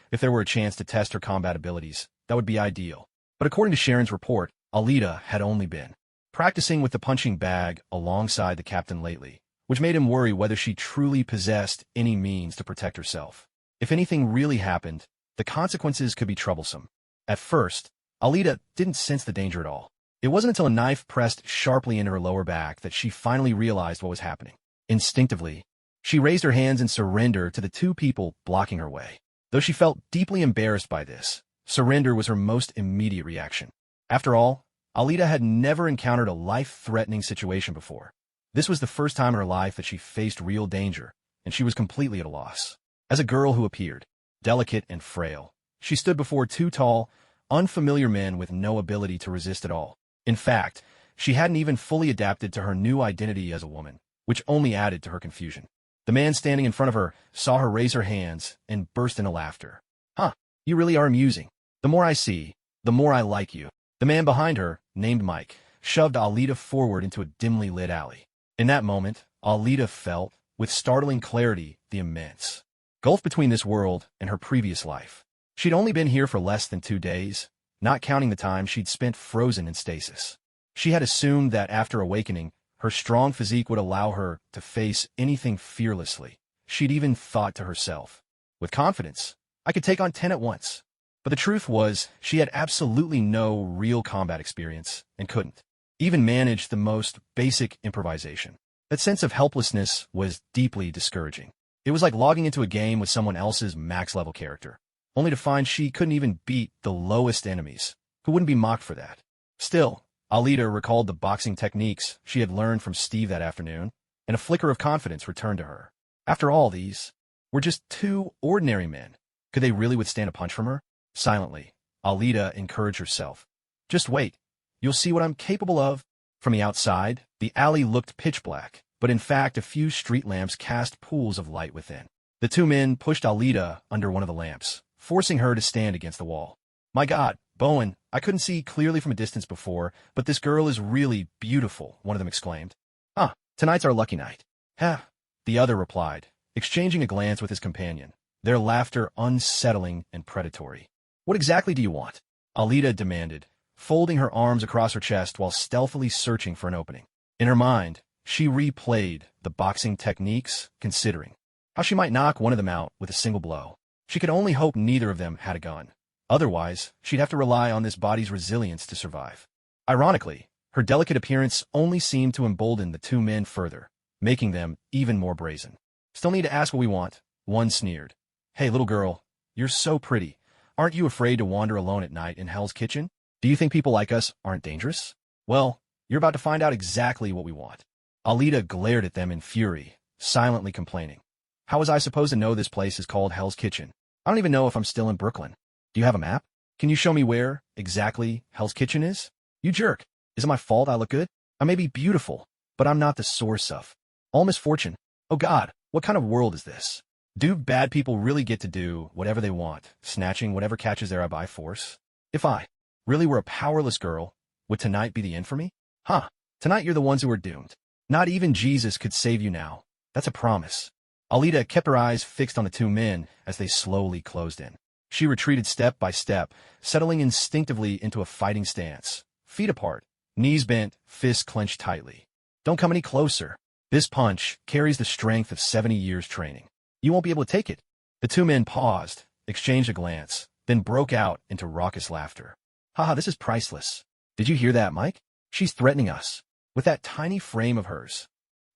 If there were a chance to test her combat abilities, that would be ideal. But according to Sharon's report, Alita had only been practicing with the punching bag alongside the captain lately, which made him worry whether she truly possessed any means to protect herself. If anything really happened, the consequences could be troublesome. At first, Alita didn't sense the danger at all. It wasn't until a knife pressed sharply into her lower back that she finally realized what was happening. Instinctively, she raised her hands in surrender to the 2 people blocking her way. Though she felt deeply embarrassed by this, surrender was her most immediate reaction. After all, Alita had never encountered a life-threatening situation before. This was the first time in her life that she faced real danger, and she was completely at a loss. As a girl who appeared delicate and frail, she stood before 2 tall, unfamiliar men with no ability to resist at all. In fact, she hadn't even fully adapted to her new identity as a woman, which only added to her confusion. The man standing in front of her saw her raise her hands and burst into laughter. "Huh, you really are amusing. The more I see, the more I like you." The man behind her, named Mike, shoved Alita forward into a dimly lit alley. In that moment, Alita felt, with startling clarity, the immense gulf between this world and her previous life. She'd only been here for less than 2 days, not counting the time she'd spent frozen in stasis. She had assumed that after awakening, her strong physique would allow her to face anything fearlessly. She'd even thought to herself, with confidence, "I could take on 10 at once." But the truth was, she had absolutely no real combat experience and couldn't even manage the most basic improvisation. That sense of helplessness was deeply discouraging. It was like logging into a game with someone else's max-level character, only to find she couldn't even beat the lowest enemies, who wouldn't be mocked for that. Still, Alita recalled the boxing techniques she had learned from Steve that afternoon, and a flicker of confidence returned to her. After all, these were just 2 ordinary men. Could they really withstand a punch from her? Silently, Alita encouraged herself. "Just wait. You'll see what I'm capable of." From the outside, the alley looked pitch black, but in fact a few street lamps cast pools of light within. The 2 men pushed Alita under one of the lamps, forcing her to stand against the wall. "My God, Bowen, I couldn't see clearly from a distance before, but this girl is really beautiful," one of them exclaimed. "Ah, tonight's our lucky night." "Ha," the other replied, exchanging a glance with his companion, their laughter unsettling and predatory. "What exactly do you want?" Alita demanded, folding her arms across her chest while stealthily searching for an opening. In her mind, she replayed the boxing techniques, considering how she might knock one of them out with a single blow. She could only hope neither of them had a gun. Otherwise, she'd have to rely on this body's resilience to survive. Ironically, her delicate appearance only seemed to embolden the two men further, making them even more brazen. "Still need to ask what we want," one sneered. "Hey, little girl, you're so pretty. Aren't you afraid to wander alone at night in Hell's Kitchen? Do you think people like us aren't dangerous? Well, you're about to find out exactly what we want." Alita glared at them in fury, silently complaining. "How was I supposed to know this place is called Hell's Kitchen? I don't even know if I'm still in Brooklyn. Do you have a map? Can you show me where, exactly, Hell's Kitchen is? You jerk. Is it my fault I look good? I may be beautiful, but I'm not the source of all misfortune. Oh God, what kind of world is this? Do bad people really get to do whatever they want, snatching whatever catches their eye by force? If I really were a powerless girl, would tonight be the end for me? Huh, tonight you're the ones who are doomed. Not even Jesus could save you now. That's a promise." Alita kept her eyes fixed on the two men as they slowly closed in. She retreated step by step, settling instinctively into a fighting stance, feet apart, knees bent, fists clenched tightly. "Don't come any closer. This punch carries the strength of 70 years training. You won't be able to take it." The two men paused, exchanged a glance, then broke out into raucous laughter. "Haha, this is priceless. Did you hear that, Mike? She's threatening us. With that tiny frame of hers.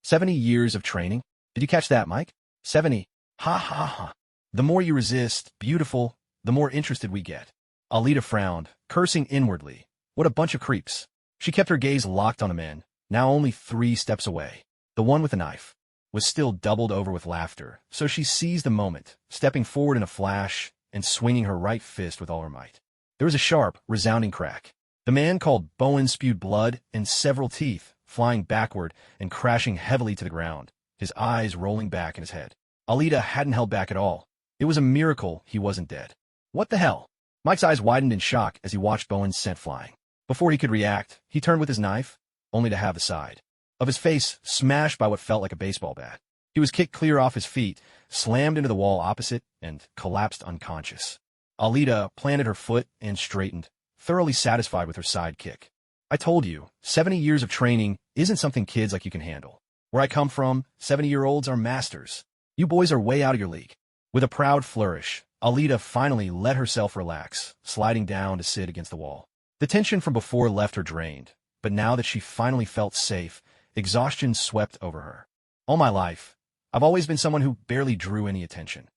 70 years of training? Did you catch that, Mike? 70. Ha ha ha. The more you resist, beautiful, the more interested we get." Alita frowned, cursing inwardly. What a bunch of creeps. She kept her gaze locked on the men, now only 3 steps away. The one with the knife was still doubled over with laughter, so she seized the moment, stepping forward in a flash and swinging her right fist with all her might. There was a sharp, resounding crack. The man called Bowen spewed blood and several teeth, flying backward and crashing heavily to the ground, his eyes rolling back in his head. Alita hadn't held back at all. It was a miracle he wasn't dead. What the hell? Mike's eyes widened in shock as he watched Bowen's scent flying. Before he could react, he turned with his knife, only to have the side of his face smashed by what felt like a baseball bat. He was kicked clear off his feet, slammed into the wall opposite, and collapsed unconscious. Alita planted her foot and straightened, thoroughly satisfied with her side kick. "I told you, 70 years of training isn't something kids like you can handle. Where I come from, 70-year-olds are masters. You boys are way out of your league." With a proud flourish, Alita finally let herself relax, sliding down to sit against the wall. The tension from before left her drained, but now that she finally felt safe, exhaustion swept over her. All my life, I've always been someone who barely drew any attention.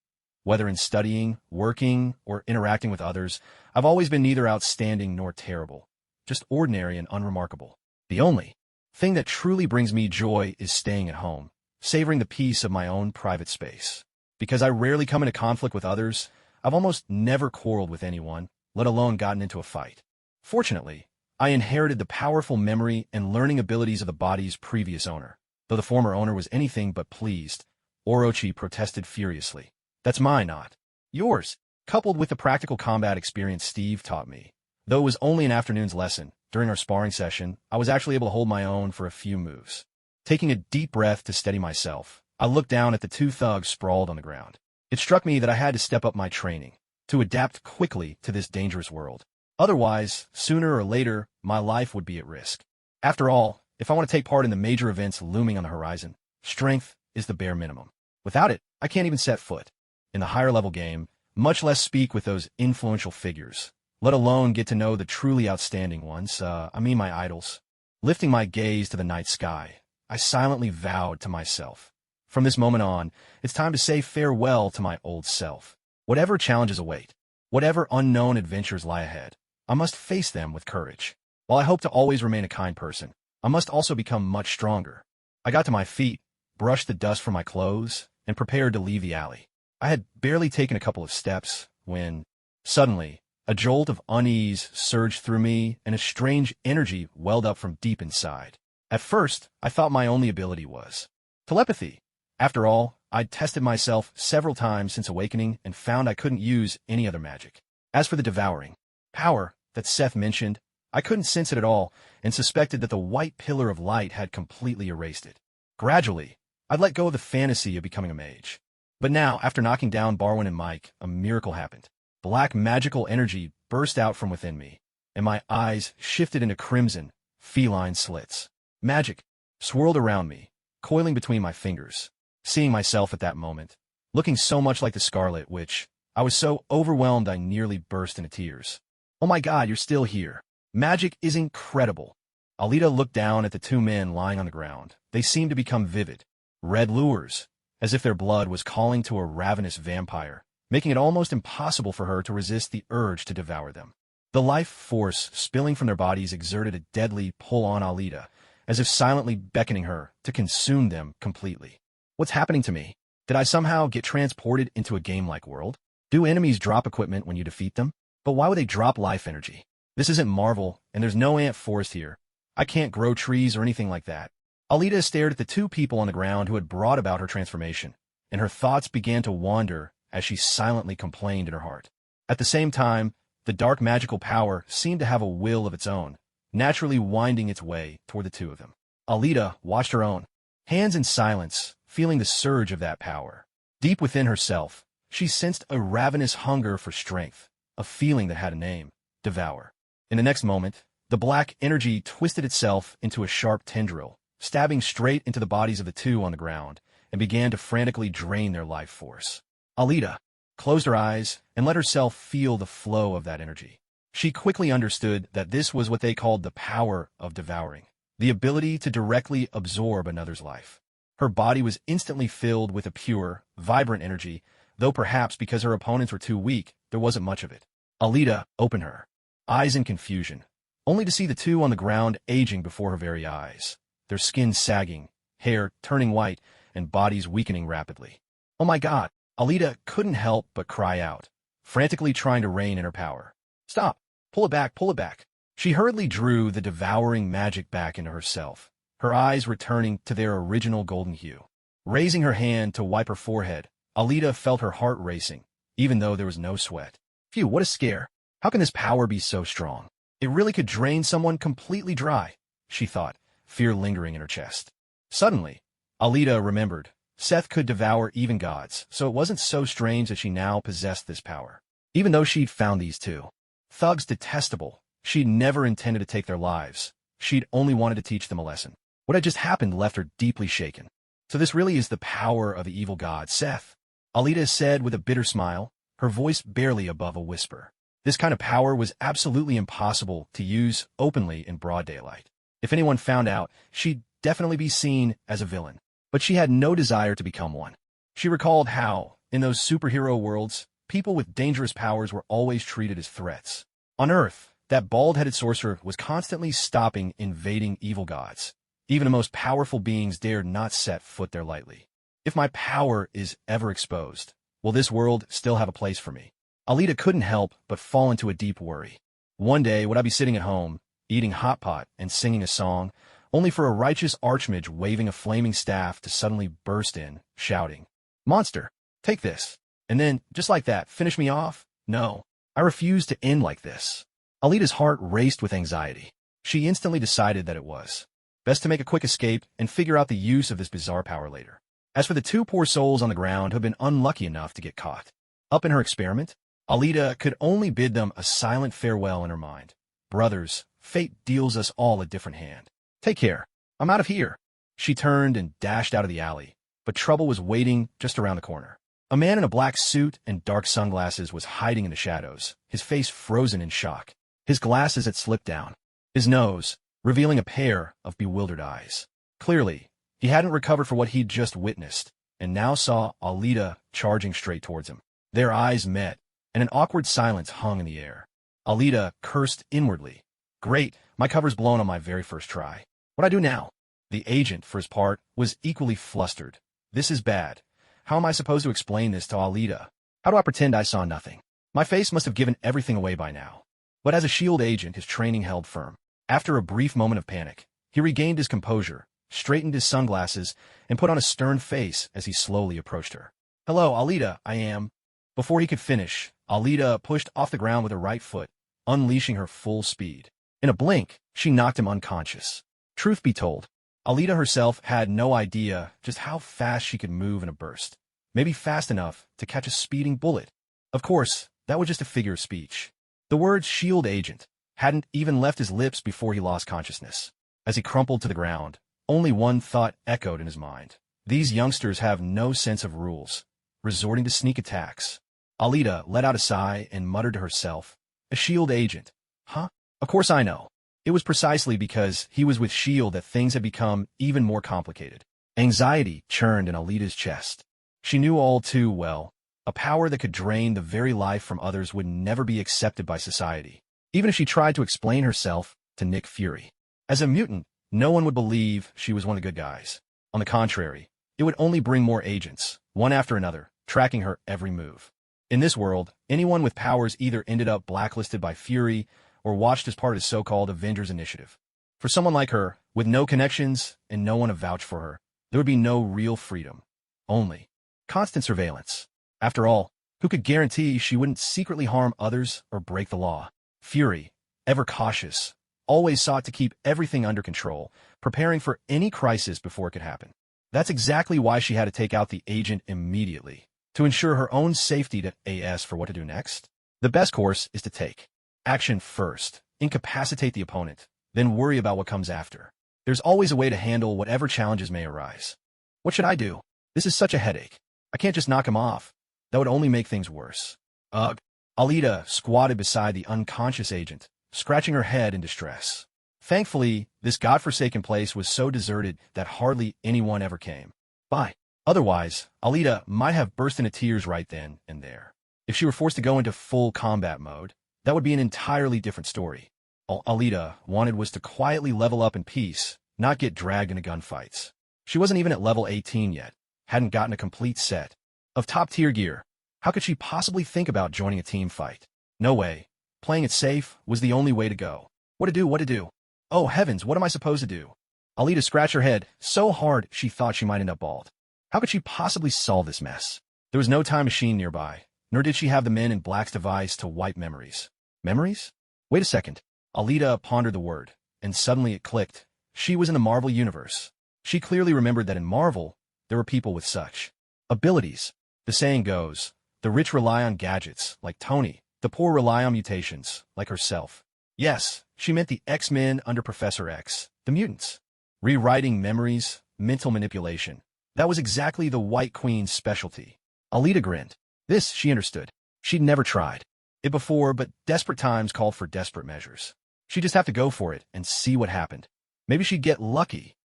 Whether in studying, working, or interacting with others, I've always been neither outstanding nor terrible, just ordinary and unremarkable. The only thing that truly brings me joy is staying at home, savoring the peace of my own private space. Because I rarely come into conflict with others, I've almost never quarreled with anyone, let alone gotten into a fight. Fortunately, I inherited the powerful memory and learning abilities of the body's previous owner. Though the former owner was anything but pleased, Orochi protested furiously. "That's mine, not yours." Coupled with the practical combat experience Steve taught me. Though it was only an afternoon's lesson, during our sparring session, I was actually able to hold my own for a few moves. Taking a deep breath to steady myself, I looked down at the 2 thugs sprawled on the ground. It struck me that I had to step up my training, to adapt quickly to this dangerous world. Otherwise, sooner or later, my life would be at risk. After all, if I want to take part in the major events looming on the horizon, strength is the bare minimum. Without it, I can't even set foot in the higher-level game, much less speak with those influential figures, let alone get to know the truly outstanding ones, my idols. Lifting my gaze to the night sky, I silently vowed to myself. From this moment on, it's time to say farewell to my old self. Whatever challenges await, whatever unknown adventures lie ahead, I must face them with courage. While I hope to always remain a kind person, I must also become much stronger. I got to my feet, brushed the dust from my clothes, and prepared to leave the alley. I had barely taken a couple of steps when, suddenly, a jolt of unease surged through me and a strange energy welled up from deep inside. At first, I thought my only ability was telepathy. After all, I'd tested myself several times since awakening and found I couldn't use any other magic. As for the devouring power that Seth mentioned, I couldn't sense it at all and suspected that the white pillar of light had completely erased it. Gradually, I'd let go of the fantasy of becoming a mage. But now, after knocking down Barwin and Mike, a miracle happened. Black magical energy burst out from within me, and my eyes shifted into crimson, feline slits. Magic swirled around me, coiling between my fingers. Seeing myself at that moment, looking so much like the Scarlet Witch, I was so overwhelmed I nearly burst into tears. Oh my God, you're still here. Magic is incredible. Alita looked down at the two men lying on the ground. They seemed to become vivid. Red lures, as if their blood was calling to a ravenous vampire, making it almost impossible for her to resist the urge to devour them. The life force spilling from their bodies exerted a deadly pull on Alita, as if silently beckoning her to consume them completely. What's happening to me? Did I somehow get transported into a game-like world? Do enemies drop equipment when you defeat them? But why would they drop life energy? This isn't Marvel, and there's no ant forest here. I can't grow trees or anything like that. Alita stared at the two people on the ground who had brought about her transformation, and her thoughts began to wander as she silently complained in her heart. At the same time, the dark magical power seemed to have a will of its own, naturally winding its way toward the two of them. Alita watched her own hands in silence, feeling the surge of that power. Deep within herself, she sensed a ravenous hunger for strength, a feeling that had a name: devour. In the next moment, the black energy twisted itself into a sharp tendril, stabbing straight into the bodies of the two on the ground, and began to frantically drain their life force. Alita closed her eyes and let herself feel the flow of that energy. She quickly understood that this was what they called the power of devouring, the ability to directly absorb another's life. Her body was instantly filled with a pure, vibrant energy, though perhaps because her opponents were too weak, there wasn't much of it. Alita opened her eyes in confusion, only to see the two on the ground aging before her very eyes, their skin sagging, hair turning white, and bodies weakening rapidly. Oh my God! Alita couldn't help but cry out, frantically trying to rein in her power. Stop! Pull it back, pull it back! She hurriedly drew the devouring magic back into herself, her eyes returning to their original golden hue. Raising her hand to wipe her forehead, Alita felt her heart racing, even though there was no sweat. Phew, what a scare! How can this power be so strong? It really could drain someone completely dry, she thought, fear lingering in her chest. Suddenly, Alita remembered. Seth could devour even gods, so it wasn't so strange that she now possessed this power. Even though she'd found these two thugs detestable, she'd never intended to take their lives. She'd only wanted to teach them a lesson. What had just happened left her deeply shaken. So this really is the power of the evil god, Seth, Alita said with a bitter smile, her voice barely above a whisper. This kind of power was absolutely impossible to use openly in broad daylight. If anyone found out, she'd definitely be seen as a villain. But she had no desire to become one. She recalled how, in those superhero worlds, people with dangerous powers were always treated as threats. On Earth, that bald-headed sorcerer was constantly stopping invading evil gods. Even the most powerful beings dared not set foot there lightly. If my power is ever exposed, will this world still have a place for me? Alita couldn't help but fall into a deep worry. One day, would I be sitting at home, eating hot pot and singing a song, only for a righteous archmage waving a flaming staff to suddenly burst in, shouting, "Monster, take this," and then, just like that, finish me off? No, I refuse to end like this. Alita's heart raced with anxiety. She instantly decided that it was best to make a quick escape and figure out the use of this bizarre power later. As for the two poor souls on the ground who had been unlucky enough to get caught up in her experiment, Alita could only bid them a silent farewell in her mind. Brothers, fate deals us all a different hand. Take care. I'm out of here. She turned and dashed out of the alley, but trouble was waiting just around the corner. A man in a black suit and dark sunglasses was hiding in the shadows, his face frozen in shock. His glasses had slipped down his nose, revealing a pair of bewildered eyes. Clearly, he hadn't recovered from what he'd just witnessed, and now saw Alita charging straight towards him. Their eyes met, and an awkward silence hung in the air. Alita cursed inwardly. Great, my cover's blown on my very first try. What'd I do now? The agent, for his part, was equally flustered. This is bad. How am I supposed to explain this to Alita? How do I pretend I saw nothing? My face must have given everything away by now. But as a SHIELD agent, his training held firm. After a brief moment of panic, he regained his composure, straightened his sunglasses, and put on a stern face as he slowly approached her. Hello, Alita, I am. Before he could finish, Alita pushed off the ground with her right foot, unleashing her full speed. In a blink, she knocked him unconscious. Truth be told, Alita herself had no idea just how fast she could move in a burst. Maybe fast enough to catch a speeding bullet. Of course, that was just a figure of speech. The word shield agent hadn't even left his lips before he lost consciousness. As he crumpled to the ground, only one thought echoed in his mind. These youngsters have no sense of rules, resorting to sneak attacks. Alita let out a sigh and muttered to herself, "A shield agent? Huh? Of course I know." It was precisely because he was with S.H.I.E.L.D. that things had become even more complicated. Anxiety churned in Alita's chest. She knew all too well, a power that could drain the very life from others would never be accepted by society, even if she tried to explain herself to Nick Fury. As a mutant, no one would believe she was one of the good guys. On the contrary, it would only bring more agents, one after another, tracking her every move. In this world, anyone with powers either ended up blacklisted by Fury or watched as part of his so-called Avengers initiative. For someone like her, with no connections and no one to vouch for her, there would be no real freedom. Only constant surveillance. After all, who could guarantee she wouldn't secretly harm others or break the law? Fury, ever cautious, always sought to keep everything under control, preparing for any crisis before it could happen. That's exactly why she had to take out the agent immediately, to ensure her own safety to AS for what to do next. The best course is to take action first, incapacitate the opponent, then worry about what comes after. There's always a way to handle whatever challenges may arise. What should I do? This is such a headache. I can't just knock him off. That would only make things worse. Ugh. Alita squatted beside the unconscious agent, scratching her head in distress. Thankfully, this godforsaken place was so deserted that hardly anyone ever came by. Otherwise, Alita might have burst into tears right then and there. If she were forced to go into full combat mode, that would be an entirely different story. All Alita wanted was to quietly level up in peace, not get dragged into gunfights. She wasn't even at level 18 yet, hadn't gotten a complete set of top-tier gear. How could she possibly think about joining a team fight? No way. Playing it safe was the only way to go. What to do? Oh heavens, what am I supposed to do? Alita scratched her head so hard she thought she might end up bald. How could she possibly solve this mess? There was no time machine nearby, nor did she have the men in Black's device to wipe memories. Memories? Wait a second. Alita pondered the word, and suddenly it clicked. She was in the Marvel universe. She clearly remembered that in Marvel, there were people with such abilities. The saying goes, the rich rely on gadgets, like Tony. The poor rely on mutations, like herself. Yes, she meant the X-Men under Professor X, the mutants. Rewriting memories, mental manipulation. That was exactly the White Queen's specialty. Alita grinned. This, she understood. She'd never tried it before, but desperate times called for desperate measures. She'd just have to go for it and see what happened. Maybe she'd get lucky.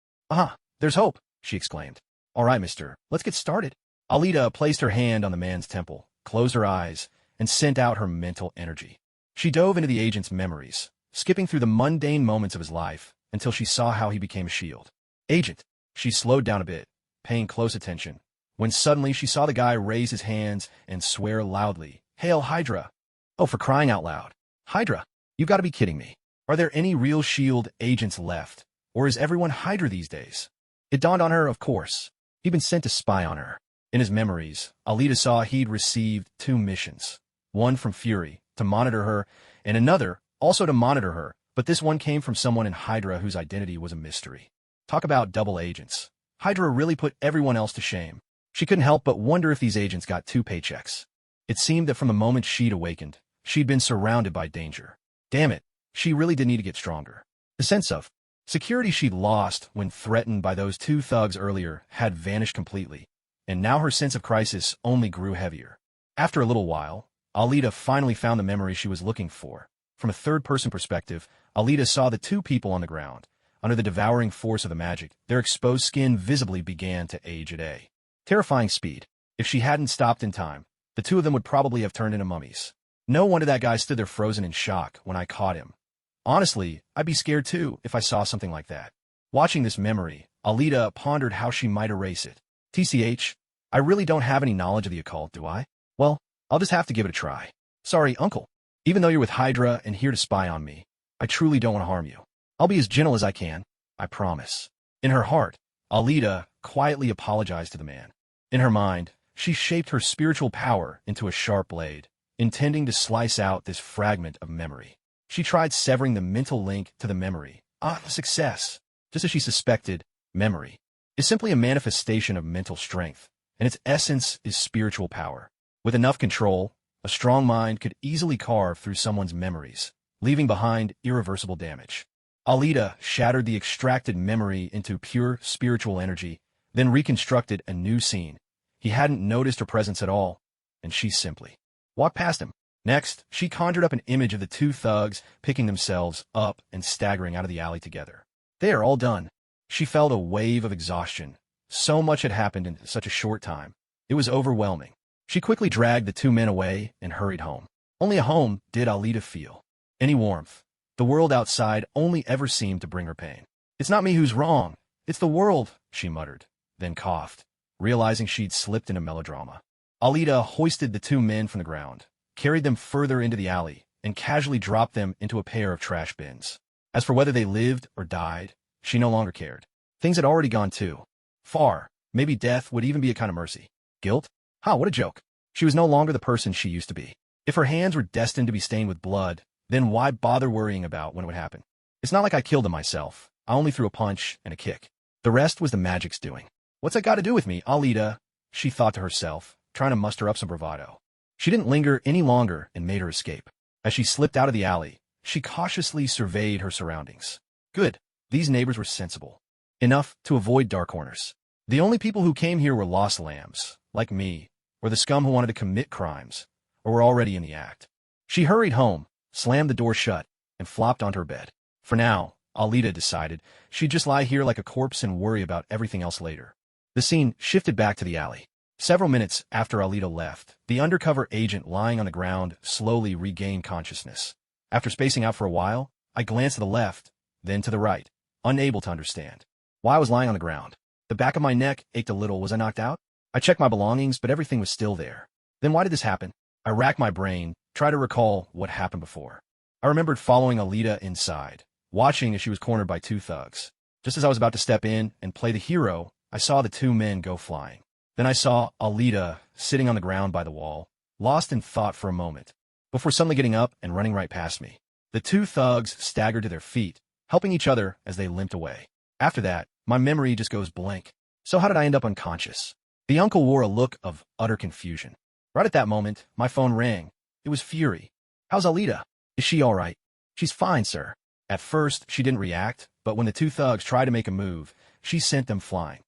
There's hope, she exclaimed. All right, mister, let's get started. Alita placed her hand on the man's temple, closed her eyes, and sent out her mental energy. She dove into the agent's memories, skipping through the mundane moments of his life until she saw how he became a shield agent. She slowed down a bit, paying close attention, when suddenly she saw the guy raise his hands and swear loudly, "Hail Hydra!" Oh, for crying out loud. Hydra? You gotta be kidding me. Are there any real S.H.I.E.L.D. agents left, or is everyone Hydra these days? It dawned on her, of course. He'd been sent to spy on her. In his memories, Alita saw he'd received 2 missions. One from Fury, to monitor her, and another, also to monitor her, but this one came from someone in Hydra whose identity was a mystery. Talk about double agents. Hydra really put everyone else to shame. She couldn't help but wonder if these agents got 2 paychecks. It seemed that from the moment she'd awakened, she'd been surrounded by danger. Damn it, she really did need to get stronger. The sense of security she'd lost when threatened by those 2 thugs earlier had vanished completely, and now her sense of crisis only grew heavier. After a little while, Alita finally found the memory she was looking for. From a third-person perspective, Alita saw the 2 people on the ground. Under the devouring force of the magic, their exposed skin visibly began to age at a terrifying speed. If she hadn't stopped in time, the 2 of them would probably have turned into mummies. No wonder that guy stood there frozen in shock when I caught him. Honestly, I'd be scared too if I saw something like that. Watching this memory, Alita pondered how she might erase it. TCH, I really don't have any knowledge of the occult, do I? Well, I'll just have to give it a try. Sorry, uncle. Even though you're with Hydra and here to spy on me, I truly don't want to harm you. I'll be as gentle as I can, I promise. In her heart, Alita quietly apologized to the man. In her mind, she shaped her spiritual power into a sharp blade, intending to slice out this fragment of memory. She tried severing the mental link to the memory. Success. Just as she suspected, memory is simply a manifestation of mental strength, and its essence is spiritual power. With enough control, A strong mind could easily carve through someone's memories, leaving behind irreversible damage. Alita shattered the extracted memory into pure spiritual energy, then reconstructed a new scene. He hadn't noticed her presence at all, and she simply walked past him. Next, she conjured up an image of the two thugs picking themselves up and staggering out of the alley together. They are all done. She felt a wave of exhaustion. So much had happened in such a short time. It was overwhelming. She quickly dragged the two men away and hurried home. Only at home did Alita feel any warmth. The world outside only ever seemed to bring her pain. It's not me who's wrong. It's the world, she muttered, then coughed, realizing she'd slipped into melodrama. Alita hoisted the two men from the ground, carried them further into the alley, and casually dropped them into a pair of trash bins. As for whether they lived or died, she no longer cared. Things had already gone too far. Maybe death would even be a kind of mercy. Guilt? What a joke. She was no longer the person she used to be. If her hands were destined to be stained with blood, then why bother worrying about when it would happen? It's not like I killed them myself. I only threw a punch and a kick. The rest was the magic's doing. What's that got to do with me, Alita? She thought to herself, trying to muster up some bravado. She didn't linger any longer and made her escape. As she slipped out of the alley, she cautiously surveyed her surroundings. Good. These neighbors were sensible. Enough to avoid dark corners. The only people who came here were lost lambs, like me, or the scum who wanted to commit crimes, or were already in the act. She hurried home, slammed the door shut, and flopped onto her bed. For now, Alita decided, she'd just lie here like a corpse and worry about everything else later. The scene shifted back to the alley. Several minutes after Alita left, the undercover agent lying on the ground slowly regained consciousness. After spacing out for a while, I glanced to the left, then to the right, unable to understand why I was lying on the ground. The back of my neck ached a little. Was I knocked out? I checked my belongings, but everything was still there. Then why did this happen? I racked my brain, tried to recall what happened before. I remembered following Alita inside, watching as she was cornered by two thugs. Just as I was about to step in and play the hero, I saw the two men go flying. Then I saw Alita sitting on the ground by the wall, lost in thought for a moment, before suddenly getting up and running right past me. The two thugs staggered to their feet, helping each other as they limped away. After that, my memory just goes blank. So how did I end up unconscious? The uncle wore a look of utter confusion. Right at that moment, my phone rang. It was Fury. How's Alita? Is she all right? She's fine, sir. At first, she didn't react, but when the two thugs tried to make a move, she sent them flying.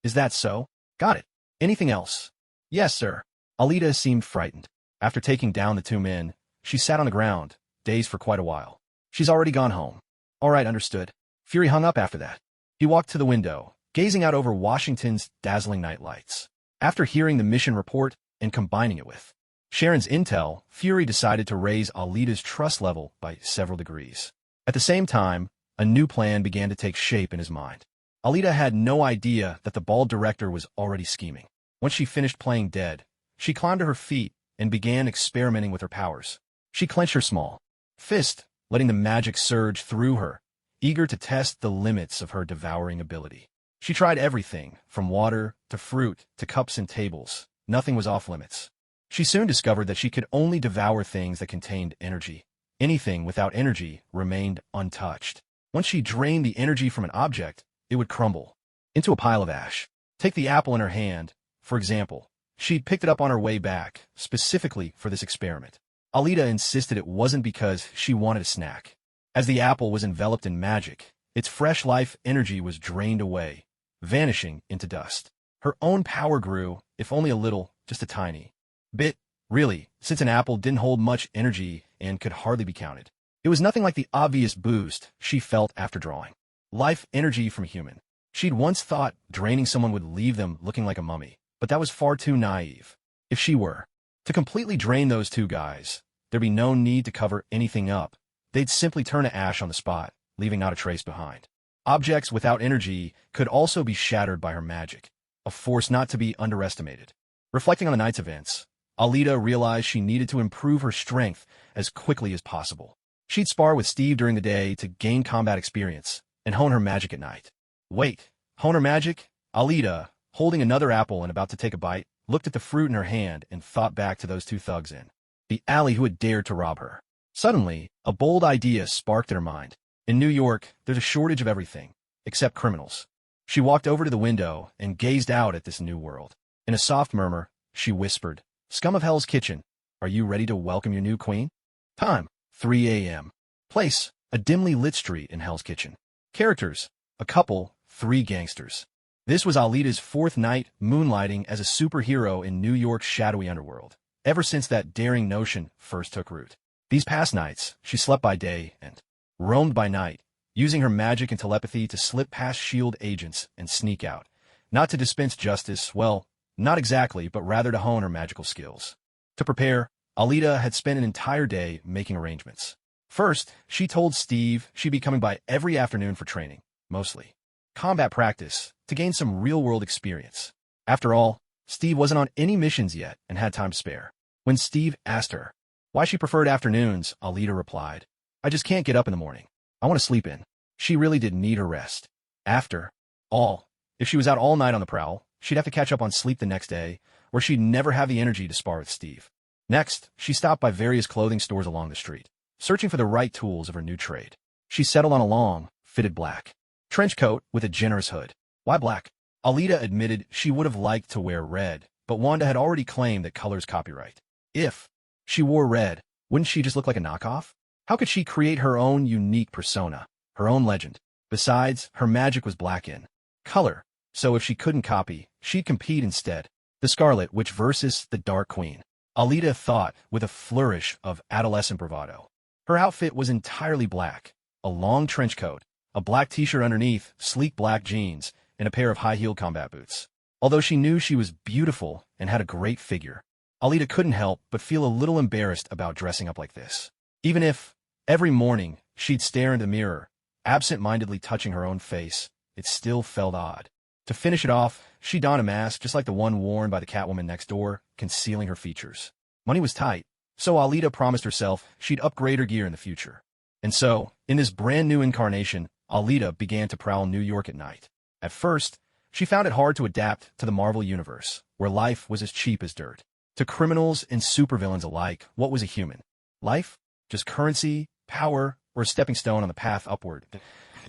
Is that so? Got it. Anything else? Yes, sir. Alita seemed frightened. After taking down the two men, she sat on the ground, dazed for quite a while. She's already gone home. All right, understood. Fury hung up after that. He walked to the window, gazing out over Washington's dazzling night lights. After hearing the mission report and combining it with Sharon's intel, Fury decided to raise Alita's trust level by several degrees. At the same time, a new plan began to take shape in his mind. Alita had no idea that the bald director was already scheming. Once she finished playing dead, she climbed to her feet and began experimenting with her powers. She clenched her small fist, letting the magic surge through her, eager to test the limits of her devouring ability. She tried everything, from water to fruit to cups and tables. Nothing was off limits. She soon discovered that she could only devour things that contained energy. Anything without energy remained untouched. Once she drained the energy from an object, it would crumble into a pile of ash. Take the apple in her hand, for example. She'd picked it up on her way back, specifically for this experiment. Alita insisted it wasn't because she wanted a snack. As the apple was enveloped in magic, its fresh life energy was drained away, vanishing into dust. Her own power grew, if only a little, just a tiny bit, really, since an apple didn't hold much energy and could hardly be counted. It was nothing like the obvious boost she felt after drawing life energy from a human. She'd once thought draining someone would leave them looking like a mummy, but that was far too naive. If she were to completely drain those two guys, there'd be no need to cover anything up. They'd simply turn to ash on the spot, leaving not a trace behind. Objects without energy could also be shattered by her magic, a force not to be underestimated. Reflecting on the night's events, Alita realized she needed to improve her strength as quickly as possible. She'd spar with Steve during the day to gain combat experience and hone her magic at night. Wait, hone her magic? Alita, holding another apple and about to take a bite, looked at the fruit in her hand and thought back to those two thugs in the alley who had dared to rob her. Suddenly, a bold idea sparked in her mind. In New York, there's a shortage of everything, except criminals. She walked over to the window and gazed out at this new world. In a soft murmur, she whispered, "Scum of Hell's Kitchen." Are you ready to welcome your new queen? Time, 3 a.m. Place, a dimly lit street in Hell's Kitchen. Characters, a couple, 3 gangsters. This was Alita's 4th night moonlighting as a superhero in New York's shadowy underworld, ever since that daring notion first took root. These past nights, she slept by day and roamed by night, using her magic and telepathy to slip past S.H.I.E.L.D. agents and sneak out. Not to dispense justice, well, not exactly, but rather to hone her magical skills. To prepare, Alita had spent an entire day making arrangements. First, she told Steve she'd be coming by every afternoon for training, mostly combat practice, to gain some real-world experience. After all, Steve wasn't on any missions yet and had time to spare. When Steve asked her why she preferred afternoons, Alita replied, "I just can't get up in the morning. I want to sleep in." She really did need her rest. After all, if she was out all night on the prowl, she'd have to catch up on sleep the next day, or she'd never have the energy to spar with Steve. Next, she stopped by various clothing stores along the street, searching for the right tools of her new trade. She settled on a long, fitted black trench coat with a generous hood. Why black? Alita admitted she would have liked to wear red, but Wanda had already claimed that color's copyright. If she wore red, wouldn't she just look like a knockoff? How could she create her own unique persona, her own legend? Besides, her magic was black in color, so if she couldn't copy, she'd compete instead. The Scarlet Witch versus the Dark Queen, Alita thought with a flourish of adolescent bravado. Her outfit was entirely black, a long trench coat, a black t-shirt underneath, sleek black jeans, and a pair of high-heeled combat boots. Although she knew she was beautiful and had a great figure, Alita couldn't help but feel a little embarrassed about dressing up like this. Even if, every morning, she'd stare in the mirror, absent-mindedly touching her own face, it still felt odd. To finish it off, she donned a mask just like the one worn by the Catwoman next door, concealing her features. Money was tight, so Alita promised herself she'd upgrade her gear in the future. And so, in this brand new incarnation, Alita began to prowl New York at night. At first, she found it hard to adapt to the Marvel Universe, where life was as cheap as dirt. To criminals and supervillains alike, what was a human? Life? Just currency, power, or a stepping stone on the path upward?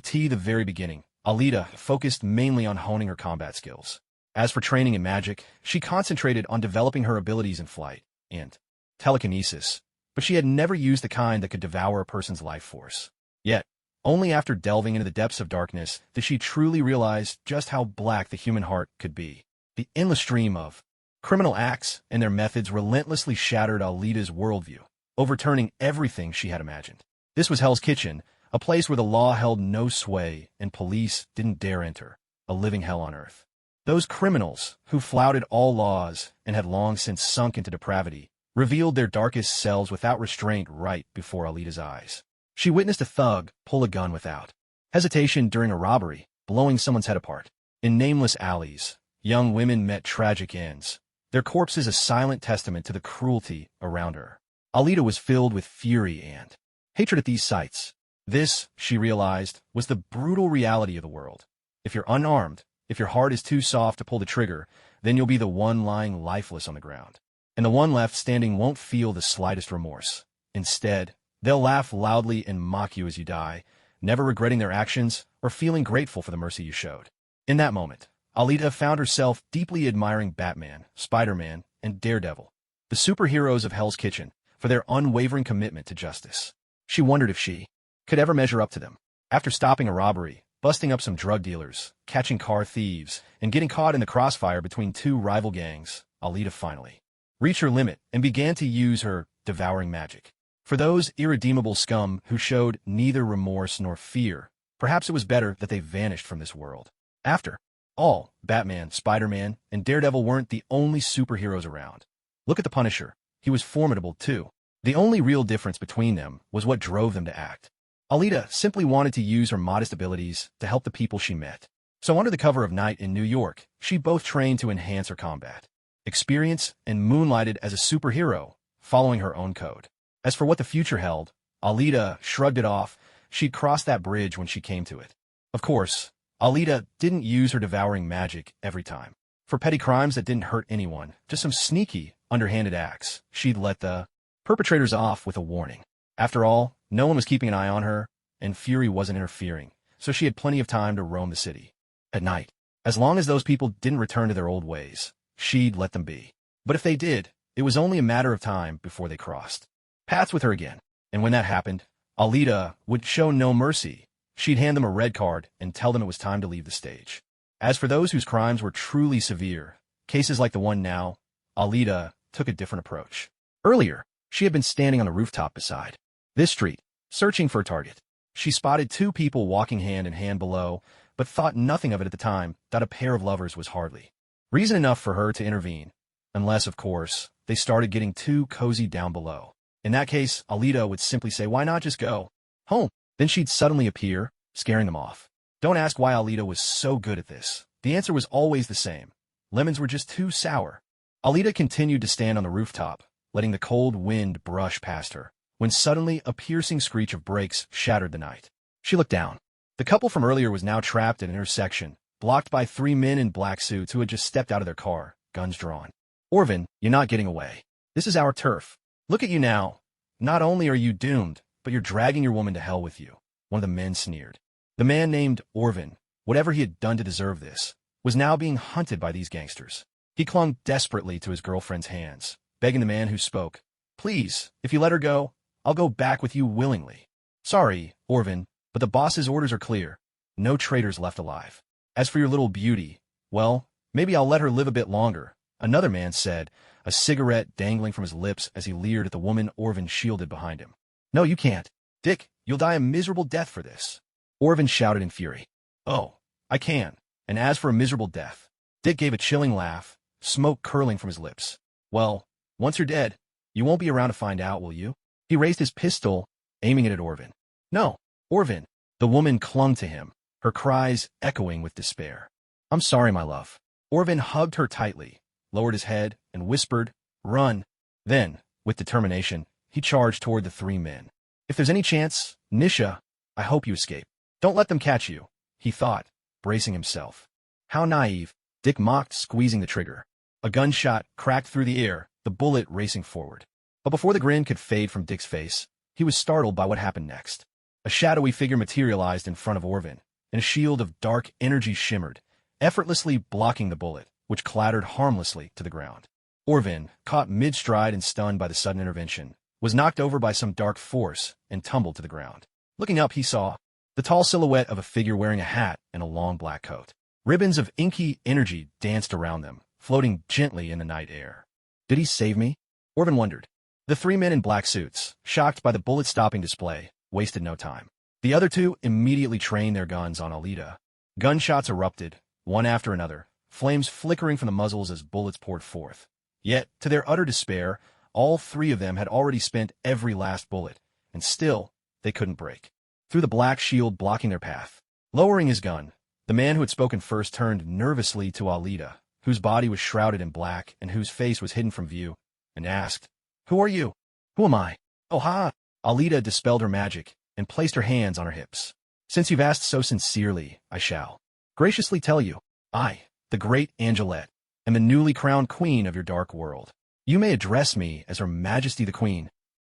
To the very beginning, Alita focused mainly on honing her combat skills. As for training in magic, she concentrated on developing her abilities in flight and telekinesis, but she had never used the kind that could devour a person's life force. Yet, only after delving into the depths of darkness did she truly realize just how black the human heart could be. The endless stream of criminal acts and their methods relentlessly shattered Alita's worldview, overturning everything she had imagined. This was Hell's Kitchen, a place where the law held no sway and police didn't dare enter, a living hell on earth. Those criminals, who flouted all laws and had long since sunk into depravity, revealed their darkest selves without restraint right before Alita's eyes. She witnessed a thug pull a gun without hesitation during a robbery, blowing someone's head apart. In nameless alleys, young women met tragic ends, their corpses a silent testament to the cruelty around her. Alita was filled with fury and hatred at these sights. This, she realized, was the brutal reality of the world. If you're unarmed, if your heart is too soft to pull the trigger, then you'll be the one lying lifeless on the ground. And the one left standing won't feel the slightest remorse. Instead, they'll laugh loudly and mock you as you die, never regretting their actions or feeling grateful for the mercy you showed. In that moment, Alita found herself deeply admiring Batman, Spider-Man, and Daredevil, the superheroes of Hell's Kitchen, for their unwavering commitment to justice. She wondered if she could ever measure up to them. After stopping a robbery, busting up some drug dealers, catching car thieves, and getting caught in the crossfire between 2 rival gangs, Alita finally reached her limit and began to use her devouring magic. For those irredeemable scum who showed neither remorse nor fear, perhaps it was better that they vanished from this world. After all, Batman, Spider-Man, and Daredevil weren't the only superheroes around. Look at the Punisher. He was formidable too. The only real difference between them was what drove them to act. Alita simply wanted to use her modest abilities to help the people she met. So under the cover of night in New York, she both trained to enhance her combat experience and moonlighted as a superhero, following her own code. As for what the future held, Alita shrugged it off. She'd cross that bridge when she came to it. Of course, Alita didn't use her devouring magic every time. For petty crimes that didn't hurt anyone, just some sneaky, underhanded acts, she'd let the perpetrators off with a warning. After all, no one was keeping an eye on her, and Fury wasn't interfering, so she had plenty of time to roam the city. At night, as long as those people didn't return to their old ways, she'd let them be. But if they did, It was only a matter of time before they crossed paths with her again. And when that happened, Alita would show no mercy. She'd hand them a red card and tell them it was time to leave the stage. As for those whose crimes were truly severe, cases like the one now, Alita took a different approach. Earlier, she had been standing on the rooftop beside this street, searching for a target. She spotted two people walking hand in hand below, but thought nothing of it at the time that a pair of lovers was hardly reason enough for her to intervene, unless, of course, they started getting too cozy down below. In that case, Alita would simply say, why not just go home? Then she'd suddenly appear, scaring them off. Don't ask why Alita was so good at this. The answer was always the same. Lemons were just too sour. Alita continued to stand on the rooftop, letting the cold wind brush past her, when suddenly a piercing screech of brakes shattered the night. She looked down. The couple from earlier was now trapped at an intersection, blocked by three men in black suits who had just stepped out of their car, guns drawn. Orvin, you're not getting away. This is our turf. Look at you now. Not only are you doomed, but you're dragging your woman to hell with you, one of the men sneered. The man named Orvin, whatever he had done to deserve this, was now being hunted by these gangsters. He clung desperately to his girlfriend's hands, begging the man who spoke, please, if you let her go, I'll go back with you willingly. Sorry, Orvin, but the boss's orders are clear. No traitors left alive. As for your little beauty, well, maybe I'll let her live a bit longer, another man said, a cigarette dangling from his lips as he leered at the woman Orvin shielded behind him. No, you can't. Dick, you'll die a miserable death for this. Orvin shouted in fury. Oh, I can. And as for a miserable death, Dick gave a chilling laugh, smoke curling from his lips. Well, once you're dead, you won't be around to find out, will you? He raised his pistol, aiming it at Orvin. No, Orvin. The woman clung to him, her cries echoing with despair. I'm sorry, my love. Orvin hugged her tightly, lowered his head, and whispered, run. Then, with determination, he charged toward the three men. If there's any chance, Nisha, I hope you escape. Don't let them catch you, he thought, bracing himself. How naive, Dick mocked, squeezing the trigger. A gunshot cracked through the air, the bullet racing forward. But before the grin could fade from Dick's face, he was startled by what happened next. A shadowy figure materialized in front of Orvin, and a shield of dark energy shimmered, effortlessly blocking the bullet, which clattered harmlessly to the ground. Orvin, caught mid-stride and stunned by the sudden intervention, was knocked over by some dark force and tumbled to the ground. Looking up, he saw the tall silhouette of a figure wearing a hat and a long black coat. Ribbons of inky energy danced around them, floating gently in the night air. Did he save me? Orvin wondered. The three men in black suits, shocked by the bullet-stopping display, wasted no time. The other two immediately trained their guns on Alita. Gunshots erupted, one after another, flames flickering from the muzzles as bullets poured forth. Yet, to their utter despair, all three of them had already spent every last bullet, and still, they couldn't break through the black shield blocking their path. Lowering his gun, the man who had spoken first turned nervously to Alita, whose body was shrouded in black and whose face was hidden from view, and asked, Who are you? Who am I? Oh ha! Alita dispelled her magic and placed her hands on her hips. Since you've asked so sincerely, I shall graciously tell you, I, the great Angelette, am the newly crowned queen of your dark world. You may address me as Her Majesty the Queen.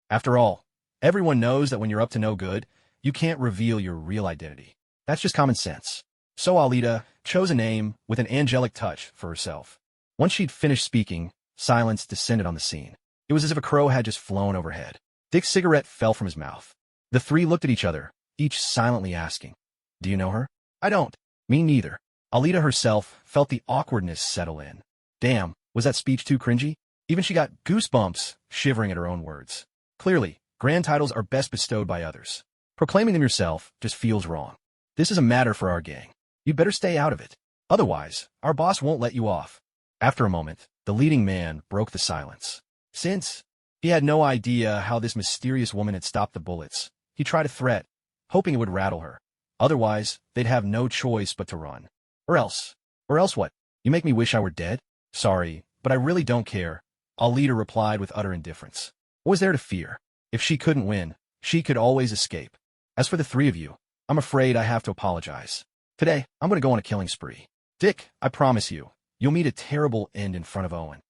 After all, everyone knows that when you're up to no good, you can't reveal your real identity. That's just common sense. So Alita chose a name with an angelic touch for herself. Once she'd finished speaking, silence descended on the scene. It was as if a crow had just flown overhead. Dick's cigarette fell from his mouth. The three looked at each other, each silently asking, Do you know her? I don't. Me neither. Alita herself felt the awkwardness settle in. Damn, was that speech too cringy? Even she got goosebumps, shivering at her own words. Clearly, grand titles are best bestowed by others. Proclaiming them yourself just feels wrong. This is a matter for our gang. You'd better stay out of it. Otherwise, our boss won't let you off. After a moment, the leading man broke the silence. Since he had no idea how this mysterious woman had stopped the bullets, he tried a threat, hoping it would rattle her. Otherwise, they'd have no choice but to run. Or else what? You make me wish I were dead? Sorry, but I really don't care. Alita replied with utter indifference. What was there to fear? If she couldn't win, she could always escape. As for the three of you, I'm afraid I have to apologize. Today, I'm going to go on a killing spree. Dick, I promise you, you'll meet a terrible end in front of Owen.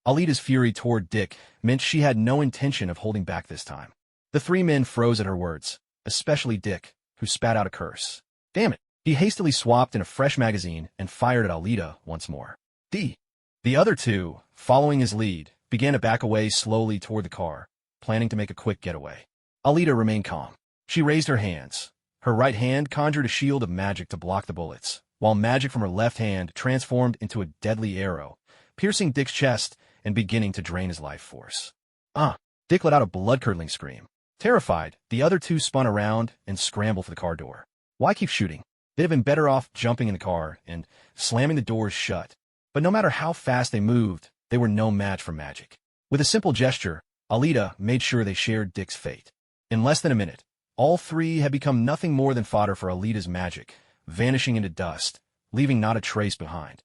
Alita's fury toward Dick meant she had no intention of holding back this time. The three men froze at her words, especially Dick, who spat out a curse. Damn it. He hastily swapped in a fresh magazine and fired at Alita once more. The other two, following his lead, began to back away slowly toward the car, planning to make a quick getaway. Alita remained calm. She raised her hands. Her right hand conjured a shield of magic to block the bullets, while magic from her left hand transformed into a deadly arrow, piercing Dick's chest and beginning to drain his life force. Dick let out a blood-curdling scream. Terrified, the other two spun around and scrambled for the car door. Why keep shooting? They'd have been better off jumping in the car and slamming the doors shut. But no matter how fast they moved, they were no match for magic. With a simple gesture, Alita made sure they shared Dick's fate. In less than a minute, all three had become nothing more than fodder for Alita's magic, vanishing into dust, leaving not a trace behind.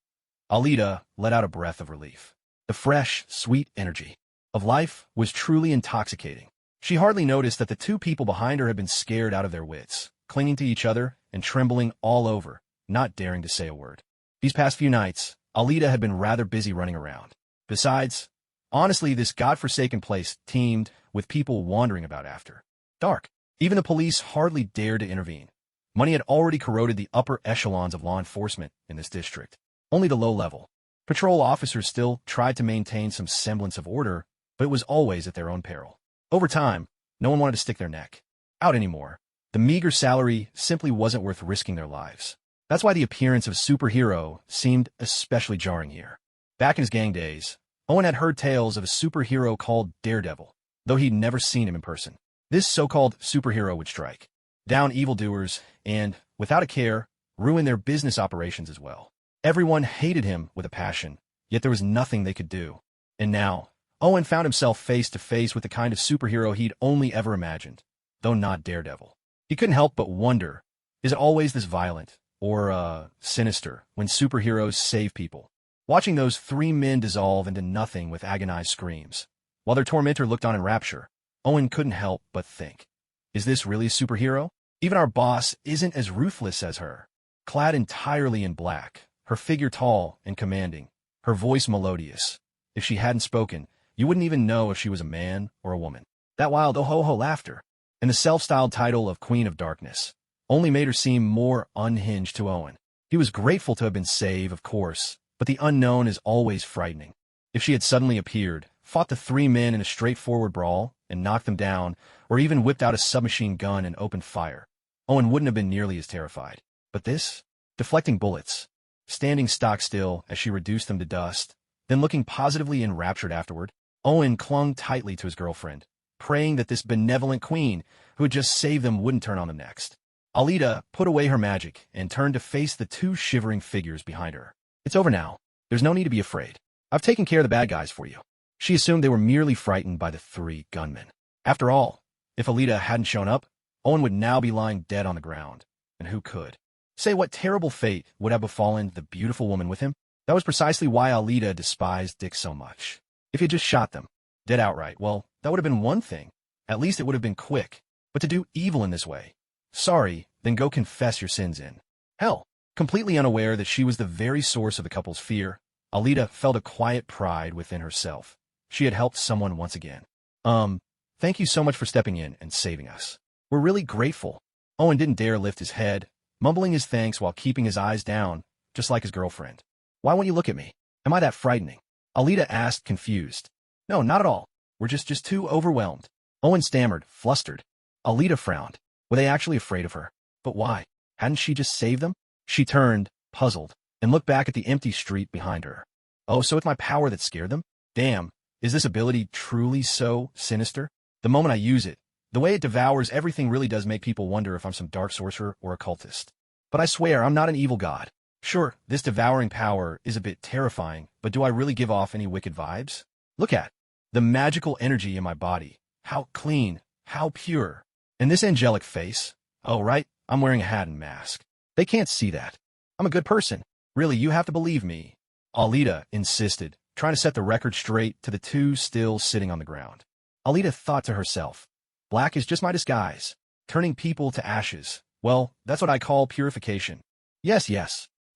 Alita let out a breath of relief. The fresh, sweet energy of life was truly intoxicating. She hardly noticed that the two people behind her had been scared out of their wits, clinging to each other and trembling all over, not daring to say a word. These past few nights, Alita had been rather busy running around. Besides, honestly, this godforsaken place teemed with people wandering about after dark. Even the police hardly dared to intervene. Money had already corroded the upper echelons of law enforcement in this district. Only the low-level patrol officers still tried to maintain some semblance of order, but it was always at their own peril. Over time, no one wanted to stick their neck out anymore. The meager salary simply wasn't worth risking their lives. That's why the appearance of a superhero seemed especially jarring here. Back in his gang days, Owen had heard tales of a superhero called Daredevil, though he'd never seen him in person. This so-called superhero would strike down evildoers and, without a care, ruin their business operations as well. Everyone hated him with a passion, yet there was nothing they could do. And now, Owen found himself face to face with the kind of superhero he'd only ever imagined, though not Daredevil. He couldn't help but wonder, is it always this violent, or, sinister, when superheroes save people? Watching those three men dissolve into nothing with agonized screams, while their tormentor looked on in rapture, Owen couldn't help but think, is this really a superhero? Even our boss isn't as ruthless as her. Clad entirely in black, her figure tall and commanding, her voice melodious. If she hadn't spoken, you wouldn't even know if she was a man or a woman. That wild oh-ho-ho laughter, and the self-styled title of Queen of Darkness, only made her seem more unhinged to Owen. He was grateful to have been saved, of course, but the unknown is always frightening. If she had suddenly appeared, fought the three men in a straightforward brawl, and knocked them down, or even whipped out a submachine gun and opened fire, Owen wouldn't have been nearly as terrified. But this? Deflecting bullets, standing stock still as she reduced them to dust, then looking positively enraptured afterward, Owen clung tightly to his girlfriend, praying that this benevolent queen who had just saved them wouldn't turn on them next. Alita put away her magic and turned to face the two shivering figures behind her. It's over now. There's no need to be afraid. I've taken care of the bad guys for you. She assumed they were merely frightened by the three gunmen. After all, if Alita hadn't shown up, Owen would now be lying dead on the ground. And who could say what terrible fate would have befallen the beautiful woman with him? That was precisely why Alita despised Dick so much. If he had just shot them, dead outright, well, that would have been one thing. At least it would have been quick. But to do evil in this way, sorry, then go confess your sins in hell. Completely unaware that she was the very source of the couple's fear, Alita felt a quiet pride within herself. She had helped someone once again. Thank you so much for stepping in and saving us. We're really grateful. Owen didn't dare lift his head, mumbling his thanks while keeping his eyes down, just like his girlfriend. Why won't you look at me? Am I that frightening? Alita asked, confused. No, not at all. We're just too overwhelmed. Owen stammered, flustered. Alita frowned. Were they actually afraid of her? But why? Hadn't she just saved them? She turned, puzzled, and looked back at the empty street behind her. Oh, so it's my power that scared them? Damn, is this ability truly so sinister? The moment I use it, the way it devours everything really does make people wonder if I'm some dark sorcerer or occultist. But I swear I'm not an evil god. Sure, this devouring power is a bit terrifying, but do I really give off any wicked vibes? Look at the magical energy in my body. How clean, how pure. And this angelic face? Oh, right, I'm wearing a hat and mask. They can't see that. I'm a good person. Really, you have to believe me. Alita insisted, trying to set the record straight to the two still sitting on the ground. Alita thought to herself, black is just my disguise, turning people to ashes. Well, that's what I call purification. Yes,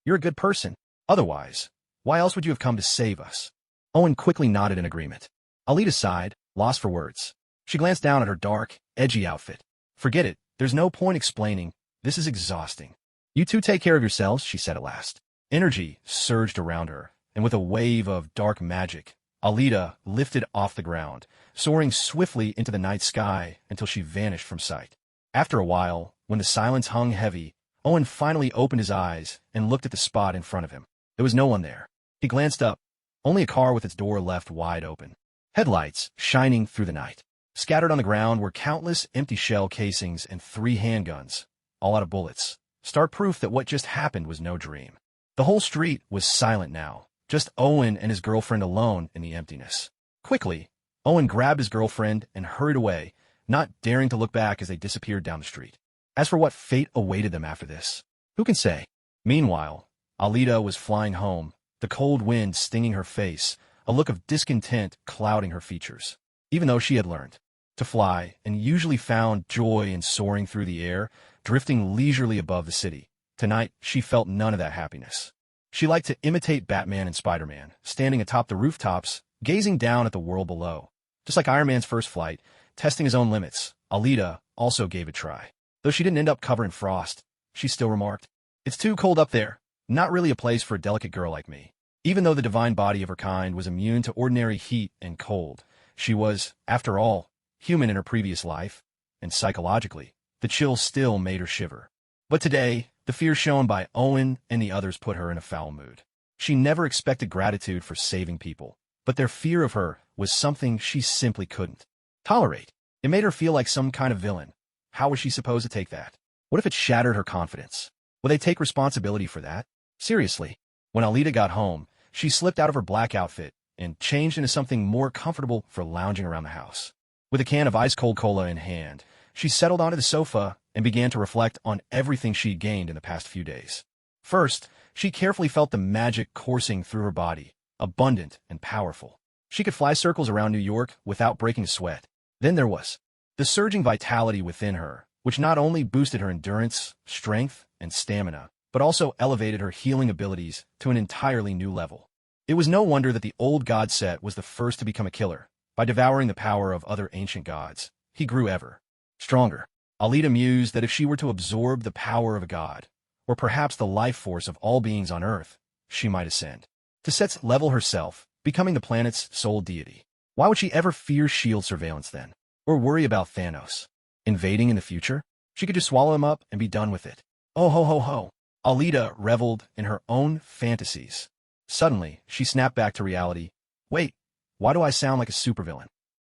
you're a good person. Otherwise, why else would you have come to save us? Owen quickly nodded in agreement. Alita sighed, lost for words. She glanced down at her dark, edgy outfit. Forget it, there's no point explaining. This is exhausting. You two take care of yourselves, she said at last. Energy surged around her, and with a wave of dark magic, Alita lifted off the ground, soaring swiftly into the night sky until she vanished from sight. After a while, when the silence hung heavy, Owen finally opened his eyes and looked at the spot in front of him. There was no one there. He glanced up. Only a car with its door left wide open. Headlights shining through the night. Scattered on the ground were countless empty shell casings and 3 handguns, all out of bullets. Stark proof that what just happened was no dream. The whole street was silent now, just Owen and his girlfriend alone in the emptiness. Quickly, Owen grabbed his girlfriend and hurried away, not daring to look back as they disappeared down the street. As for what fate awaited them after this, who can say? Meanwhile, Alita was flying home, the cold wind stinging her face, a look of discontent clouding her features. Even though she had learned to fly and usually found joy in soaring through the air, drifting leisurely above the city, tonight she felt none of that happiness. She liked to imitate Batman and Spider-Man, standing atop the rooftops, gazing down at the world below. Just like Iron Man's first flight, testing his own limits, Alita also gave it a try. Though she didn't end up covered in frost, she still remarked, "It's too cold up there. Not really a place for a delicate girl like me." Even though the divine body of her kind was immune to ordinary heat and cold, she was, after all, human in her previous life, and psychologically, the chill still made her shiver. But today, the fear shown by Owen and the others put her in a foul mood. She never expected gratitude for saving people, but their fear of her was something she simply couldn't tolerate. It made her feel like some kind of villain. How was she supposed to take that? What if it shattered her confidence? Would they take responsibility for that? Seriously, when Alita got home, she slipped out of her black outfit and changed into something more comfortable for lounging around the house. With a can of ice-cold cola in hand, she settled onto the sofa and began to reflect on everything she'd gained in the past few days. First, she carefully felt the magic coursing through her body, abundant and powerful. She could fly circles around New York without breaking a sweat. Then there was the surging vitality within her, which not only boosted her endurance, strength, and stamina, but also elevated her healing abilities to an entirely new level. It was no wonder that the old god Set was the first to become a killer. By devouring the power of other ancient gods, he grew ever stronger. Alita mused that if she were to absorb the power of a god, or perhaps the life force of all beings on Earth, she might ascend to Set's level herself, becoming the planet's sole deity. Why would she ever fear shield surveillance then? Or worry about Thanos invading in the future? She could just swallow him up and be done with it. Oh ho ho ho. Alita reveled in her own fantasies. Suddenly, she snapped back to reality. Wait, why do I sound like a supervillain?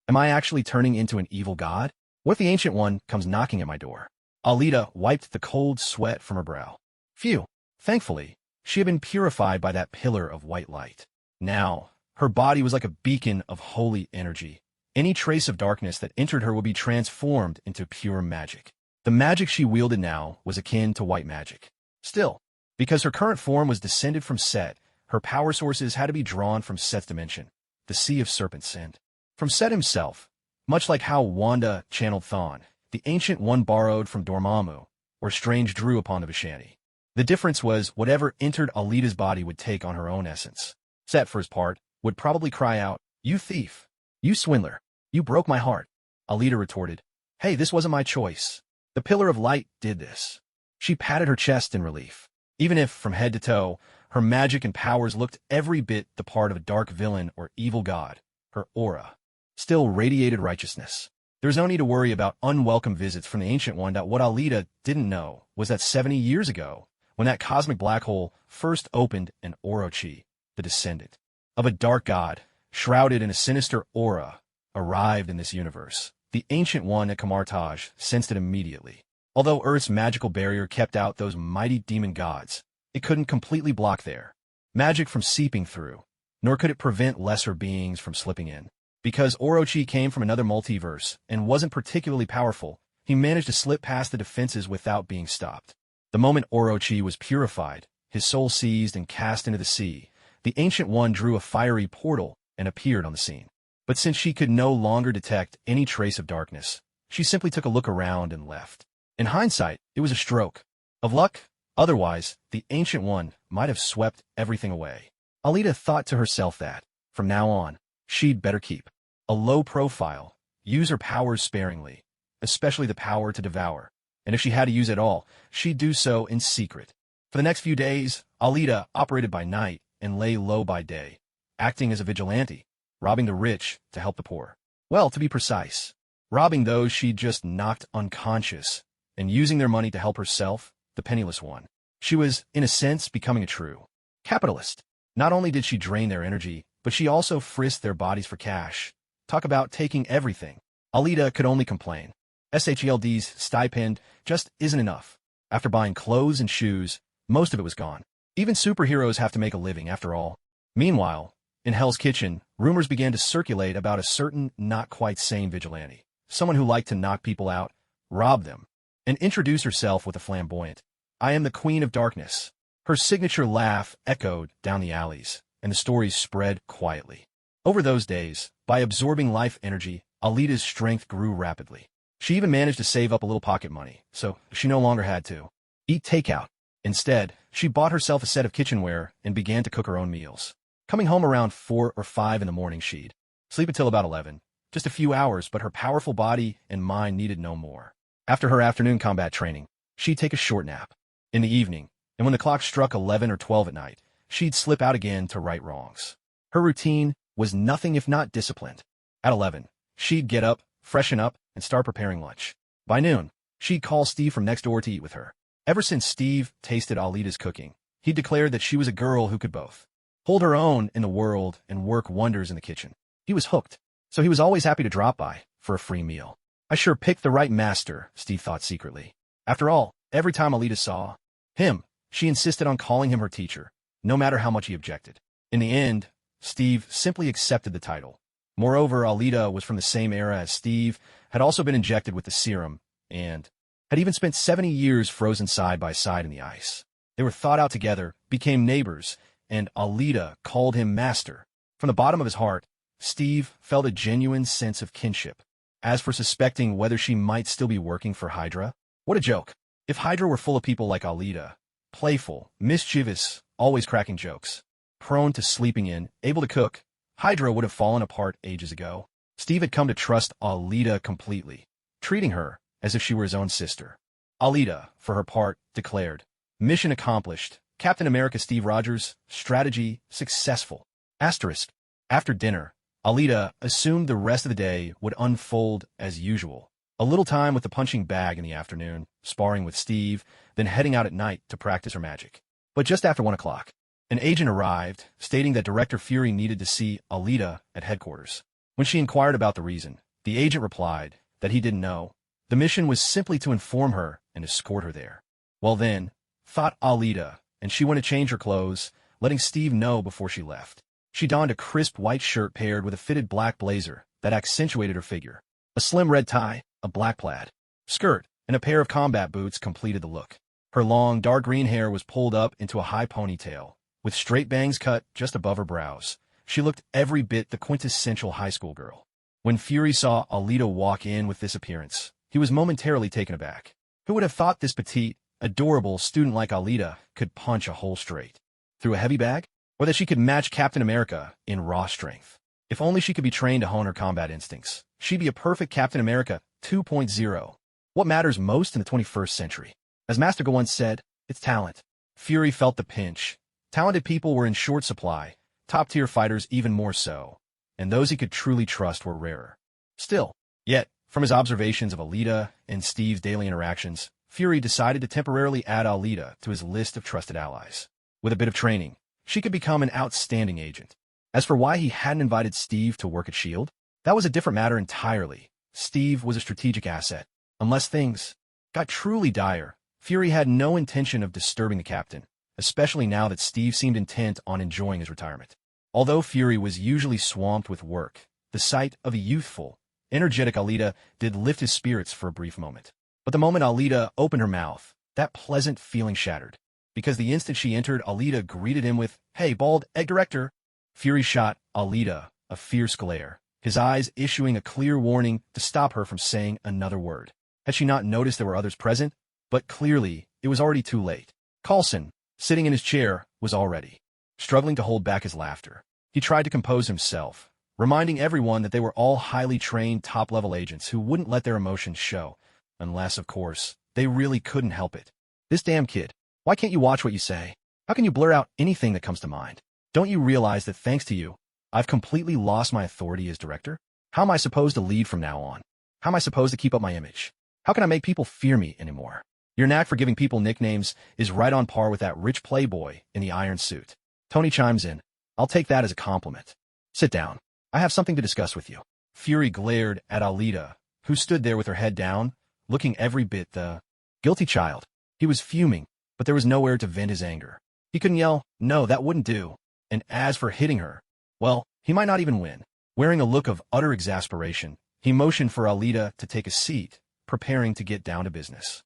Am I actually turning into an evil god? What if the Ancient One comes knocking at my door? Alita wiped the cold sweat from her brow. Phew. Thankfully, she had been purified by that pillar of white light. Now, her body was like a beacon of holy energy. Any trace of darkness that entered her would be transformed into pure magic. The magic she wielded now was akin to white magic. Still, because her current form was descended from Set, her power sources had to be drawn from Set's dimension, the Sea of Serpents, and from Set himself. Much like how Wanda channeled Chthon, the Ancient One borrowed from Dormammu, or Strange drew upon the Vishani. The difference was whatever entered Alita's body would take on her own essence. Set, for his part, would probably cry out, "You thief! You swindler! You broke my heart!" Alita retorted, "Hey, this wasn't my choice. The Pillar of Light did this." She patted her chest in relief. Even if, from head to toe, her magic and powers looked every bit the part of a dark villain or evil god, her aura still radiated righteousness. There was no need to worry about unwelcome visits from the Ancient One. What Alita didn't know was that 70 years ago, when that cosmic black hole first opened, an Orochi, the descendant of a dark god, shrouded in a sinister aura, arrived in this universe. The Ancient One at Kamartaj sensed it immediately. Although Earth's magical barrier kept out those mighty demon gods, it couldn't completely block their magic from seeping through, nor could it prevent lesser beings from slipping in. Because Orochi came from another multiverse and wasn't particularly powerful, he managed to slip past the defenses without being stopped. The moment Orochi was purified, his soul seized and cast into the sea, the Ancient One drew a fiery portal and appeared on the scene. But since she could no longer detect any trace of darkness, she simply took a look around and left. In hindsight, it was a stroke of luck. Otherwise, the Ancient One might have swept everything away. Alita thought to herself that, from now on, she'd better keep a low profile, use her powers sparingly, especially the power to devour, and if she had to use it all, she'd do so in secret. For the next few days, Alita operated by night and lay low by day, acting as a vigilante, robbing the rich to help the poor. Well, to be precise, robbing those she'd just knocked unconscious and using their money to help herself, the penniless one. She was, in a sense, becoming a true capitalist. Not only did she drain their energy, but she also frisked their bodies for cash. Talk about taking everything. Alita could only complain. SHELD's stipend just isn't enough. After buying clothes and shoes, most of it was gone. Even superheroes have to make a living, after all. Meanwhile, in Hell's Kitchen, rumors began to circulate about a certain not-quite-sane vigilante, someone who liked to knock people out, rob them, and introduce herself with a flamboyant, "I am the Queen of Darkness." Her signature laugh echoed down the alleys, and the stories spread quietly. Over those days, by absorbing life energy, Alita's strength grew rapidly. She even managed to save up a little pocket money, so she no longer had to eat takeout. Instead, she bought herself a set of kitchenware and began to cook her own meals. Coming home around 4 or 5 in the morning, she'd sleep until about 11. Just a few hours, but her powerful body and mind needed no more. After her afternoon combat training, she'd take a short nap. In the evening, and when the clock struck 11 or 12 at night, she'd slip out again to right wrongs. Her routine was nothing if not disciplined. At 11, she'd get up, freshen up, and start preparing lunch. By noon, she'd call Steve from next door to eat with her. Ever since Steve tasted Alita's cooking, he declared that she was a girl who could both hold her own in the world and work wonders in the kitchen. He was hooked, so he was always happy to drop by for a free meal. I sure picked the right master, Steve thought secretly. After all, every time Alita saw him, she insisted on calling him her teacher, no matter how much he objected. In the end, Steve simply accepted the title. Moreover, Alita was from the same era as Steve, had also been injected with the serum, and had even spent 70 years frozen side by side in the ice. They were thought out together, became neighbors, and Alita called him master. From the bottom of his heart, Steve felt a genuine sense of kinship. As for suspecting whether she might still be working for Hydra, what a joke. If Hydra were full of people like Alita, playful, mischievous, always cracking jokes, prone to sleeping in, able to cook, Hydra would have fallen apart ages ago. Steve had come to trust Alita completely, treating her as if she were his own sister. Alita, for her part, declared, "Mission accomplished. Captain America Steve Rogers, strategy successful." Asterisk. After dinner, Alita assumed the rest of the day would unfold as usual. A little time with the punching bag in the afternoon, sparring with Steve, then heading out at night to practice her magic. But just after 1 o'clock, an agent arrived, stating that Director Fury needed to see Alita at headquarters. When she inquired about the reason, the agent replied that he didn't know. The mission was simply to inform her and escort her there. Well then, thought Alita, and she went to change her clothes, letting Steve know before she left. She donned a crisp white shirt paired with a fitted black blazer that accentuated her figure. A slim red tie, a black plaid skirt, and a pair of combat boots completed the look. Her long, dark green hair was pulled up into a high ponytail, with straight bangs cut just above her brows. She looked every bit the quintessential high school girl. When Fury saw Alita walk in with this appearance, he was momentarily taken aback. Who would have thought this petite, adorable student like Alita could punch a hole straight through a heavy bag? Or that she could match Captain America in raw strength? If only she could be trained to hone her combat instincts, she'd be a perfect Captain America 2.0. What matters most in the 21st century? As Master Go once said, it's talent. Fury felt the pinch. Talented people were in short supply, top-tier fighters even more so, and those he could truly trust were rarer. Still, yet, from his observations of Alita and Steve's daily interactions, Fury decided to temporarily add Alita to his list of trusted allies. With a bit of training, she could become an outstanding agent. As for why he hadn't invited Steve to work at S.H.I.E.L.D., that was a different matter entirely. Steve was a strategic asset. Unless things got truly dire, Fury had no intention of disturbing the captain, especially now that Steve seemed intent on enjoying his retirement. Although Fury was usually swamped with work, the sight of a youthful, energetic Alita did lift his spirits for a brief moment. But the moment Alita opened her mouth, that pleasant feeling shattered. Because the instant she entered, Alita greeted him with, "Hey, bald egg director." Fury shot Alita a fierce glare, his eyes issuing a clear warning to stop her from saying another word. Had she not noticed there were others present? But clearly, it was already too late. Coulson, sitting in his chair, was already struggling to hold back his laughter. He tried to compose himself, reminding everyone that they were all highly trained top-level agents who wouldn't let their emotions show, unless, of course, they really couldn't help it. "This damn kid. Why can't you watch what you say? How can you blur out anything that comes to mind? Don't you realize that thanks to you, I've completely lost my authority as director. How am I supposed to lead from now on? How am I supposed to keep up my image? How can I make people fear me anymore? Your knack for giving people nicknames is right on par with that rich playboy in the iron suit. Tony chimes in. I'll take that as a compliment. Sit down. I have something to discuss with you. Fury glared at Alita, who stood there with her head down, looking every bit the guilty child. He was fuming, but there was nowhere to vent his anger. He couldn't yell, no, that wouldn't do. And as for hitting her, well, he might not even win. Wearing a look of utter exasperation, he motioned for Alita to take a seat, preparing to get down to business.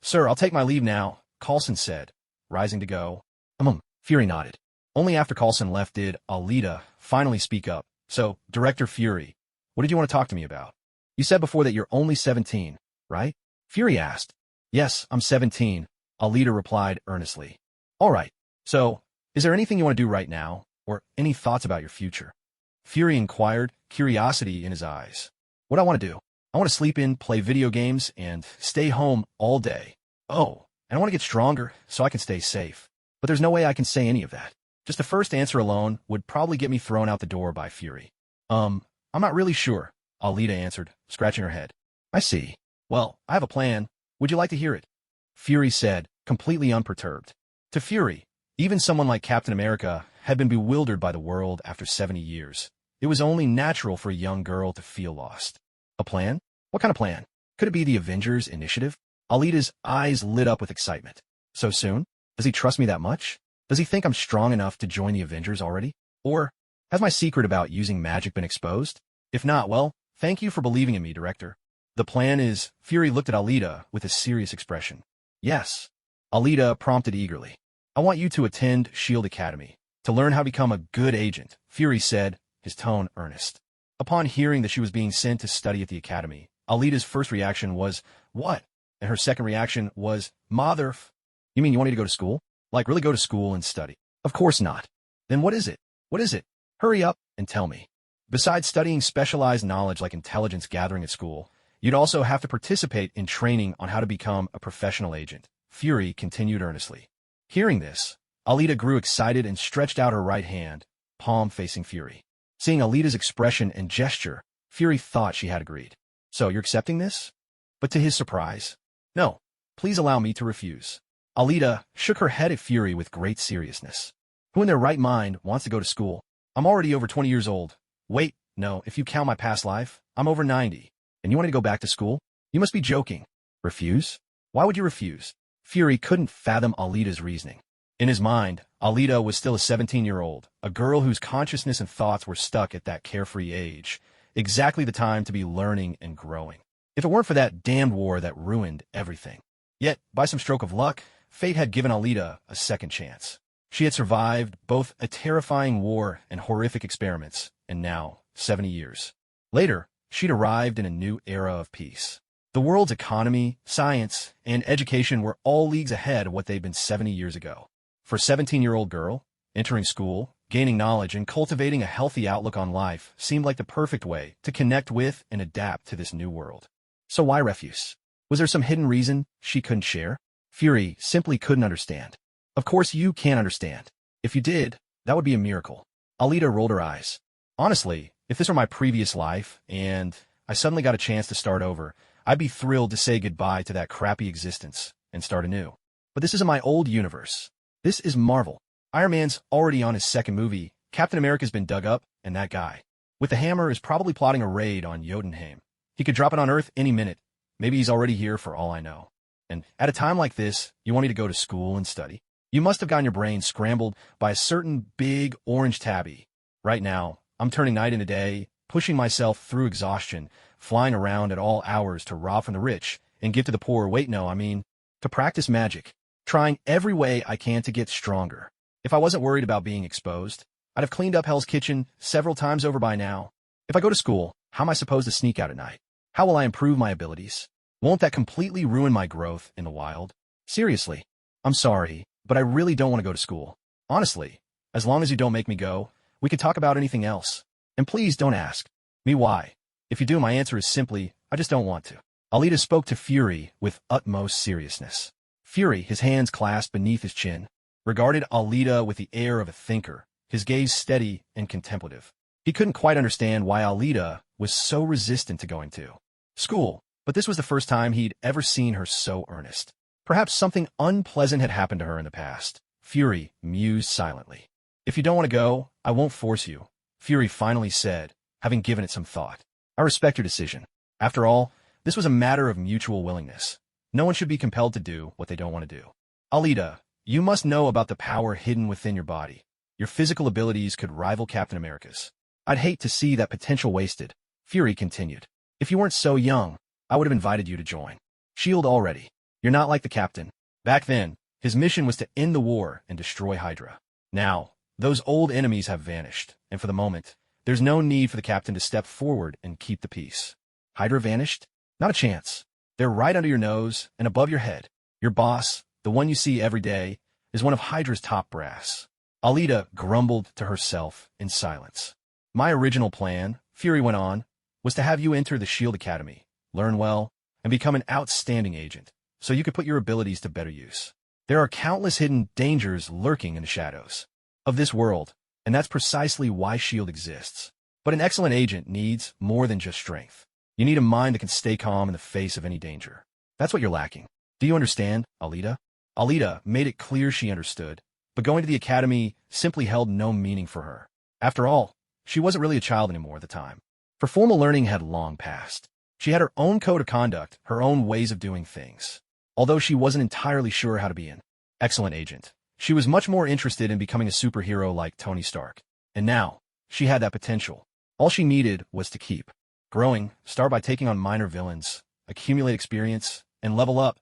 Sir, I'll take my leave now, Coulson said, rising to go. Fury nodded. Only after Coulson left did Alita finally speak up. So, Director Fury, what did you want to talk to me about? You said before that you're only 17, right? Fury asked. Yes, I'm 17, Alita replied earnestly. All right, so, is there anything you want to do right now, or any thoughts about your future? Fury inquired, curiosity in his eyes. What I want to do? I want to sleep in, play video games, and stay home all day. Oh, and I want to get stronger so I can stay safe. But there's no way I can say any of that. Just the first answer alone would probably get me thrown out the door by Fury. I'm not really sure, Alita answered, scratching her head. I see. Well, I have a plan. Would you like to hear it? Fury said, completely unperturbed. To Fury, even someone like Captain America had been bewildered by the world after 70 years. It was only natural for a young girl to feel lost. A plan? What kind of plan? Could it be the Avengers initiative? Alita's eyes lit up with excitement. So soon? Does he trust me that much? Does he think I'm strong enough to join the Avengers already? Or has my secret about using magic been exposed? If not, well, thank you for believing in me, Director. The plan is, Fury looked at Alita with a serious expression. Yes. Alita prompted eagerly. I want you to attend S.H.I.E.L.D. Academy, to learn how to become a good agent, Fury said, his tone earnest. Upon hearing that she was being sent to study at the academy, Alita's first reaction was, what? And her second reaction was, You mean you want me to go to school? Like really go to school and study? Of course not. Then what is it? What is it? Hurry up and tell me. Besides studying specialized knowledge like intelligence gathering at school, you'd also have to participate in training on how to become a professional agent, Fury continued earnestly. Hearing this, Alita grew excited and stretched out her right hand, palm facing Fury. Seeing Alita's expression and gesture, Fury thought she had agreed. So you're accepting this? But to his surprise, no, please allow me to refuse. Alita shook her head at Fury with great seriousness. Who in their right mind wants to go to school? I'm already over 20 years old. Wait, no, if you count my past life, I'm over 90. And you want to go back to school? You must be joking. Refuse? Why would you refuse? Fury couldn't fathom Alita's reasoning. In his mind, Alita was still a 17-year-old, a girl whose consciousness and thoughts were stuck at that carefree age, exactly the time to be learning and growing. If it weren't for that damned war that ruined everything. Yet, by some stroke of luck, fate had given Alita a second chance. She had survived both a terrifying war and horrific experiments, and now, 70 years later, she'd arrived in a new era of peace. The world's economy, science, and education were all leagues ahead of what they'd been 70 years ago. For a 17-year-old girl, entering school, gaining knowledge, and cultivating a healthy outlook on life seemed like the perfect way to connect with and adapt to this new world. So why refuse? Was there some hidden reason she couldn't share? Fury simply couldn't understand. Of course you can't understand. If you did, that would be a miracle. Alita rolled her eyes. Honestly, if this were my previous life, and I suddenly got a chance to start over, I'd be thrilled to say goodbye to that crappy existence and start anew. But this isn't my old universe. This is Marvel. Iron Man's already on his second movie, Captain America's been dug up, and that guy with the hammer is probably plotting a raid on Jotunheim. He could drop it on Earth any minute. Maybe he's already here for all I know. And at a time like this, you want me to go to school and study? You must have gotten your brain scrambled by a certain big orange tabby. Right now, I'm turning night into day, pushing myself through exhaustion, flying around at all hours to rob from the rich and give to the poor. Wait, no, I mean, to practice magic, trying every way I can to get stronger. If I wasn't worried about being exposed, I'd have cleaned up Hell's Kitchen several times over by now. If I go to school, how am I supposed to sneak out at night? How will I improve my abilities? Won't that completely ruin my growth in the wild? Seriously, I'm sorry, but I really don't want to go to school. Honestly, as long as you don't make me go, we could talk about anything else. And please don't ask me why. If you do, my answer is simply, I just don't want to. Alita spoke to Fury with utmost seriousness. Fury, his hands clasped beneath his chin, regarded Alita with the air of a thinker, his gaze steady and contemplative. He couldn't quite understand why Alita was so resistant to going to school, but this was the first time he'd ever seen her so earnest. Perhaps something unpleasant had happened to her in the past. Fury mused silently. "If you don't want to go, I won't force you," Fury finally said, having given it some thought. "I respect your decision. After all, this was a matter of mutual willingness. No one should be compelled to do what they don't want to do. Alita, you must know about the power hidden within your body. Your physical abilities could rival Captain America's. I'd hate to see that potential wasted," Fury continued. "If you weren't so young, I would have invited you to join S.H.I.E.L.D. already. You're not like the Captain. Back then, his mission was to end the war and destroy Hydra. Now, those old enemies have vanished, and for the moment, there's no need for the Captain to step forward and keep the peace." "Hydra vanished? Not a chance. They're right under your nose and above your head. Your boss, the one you see every day, is one of Hydra's top brass." Alita grumbled to herself in silence. "My original plan," Fury went on, "was to have you enter the S.H.I.E.L.D. Academy, learn well, and become an outstanding agent, so you could put your abilities to better use. There are countless hidden dangers lurking in the shadows of this world, and that's precisely why S.H.I.E.L.D. exists. But an excellent agent needs more than just strength. You need a mind that can stay calm in the face of any danger. That's what you're lacking. Do you understand, Alita?" Alita made it clear she understood, but going to the academy simply held no meaning for her. After all, she wasn't really a child anymore at the time. For formal learning had long passed. She had her own code of conduct, her own ways of doing things. Although she wasn't entirely sure how to be an excellent agent, she was much more interested in becoming a superhero like Tony Stark. And now, she had that potential. All she needed was to keep growing, start by taking on minor villains, accumulate experience, and level up.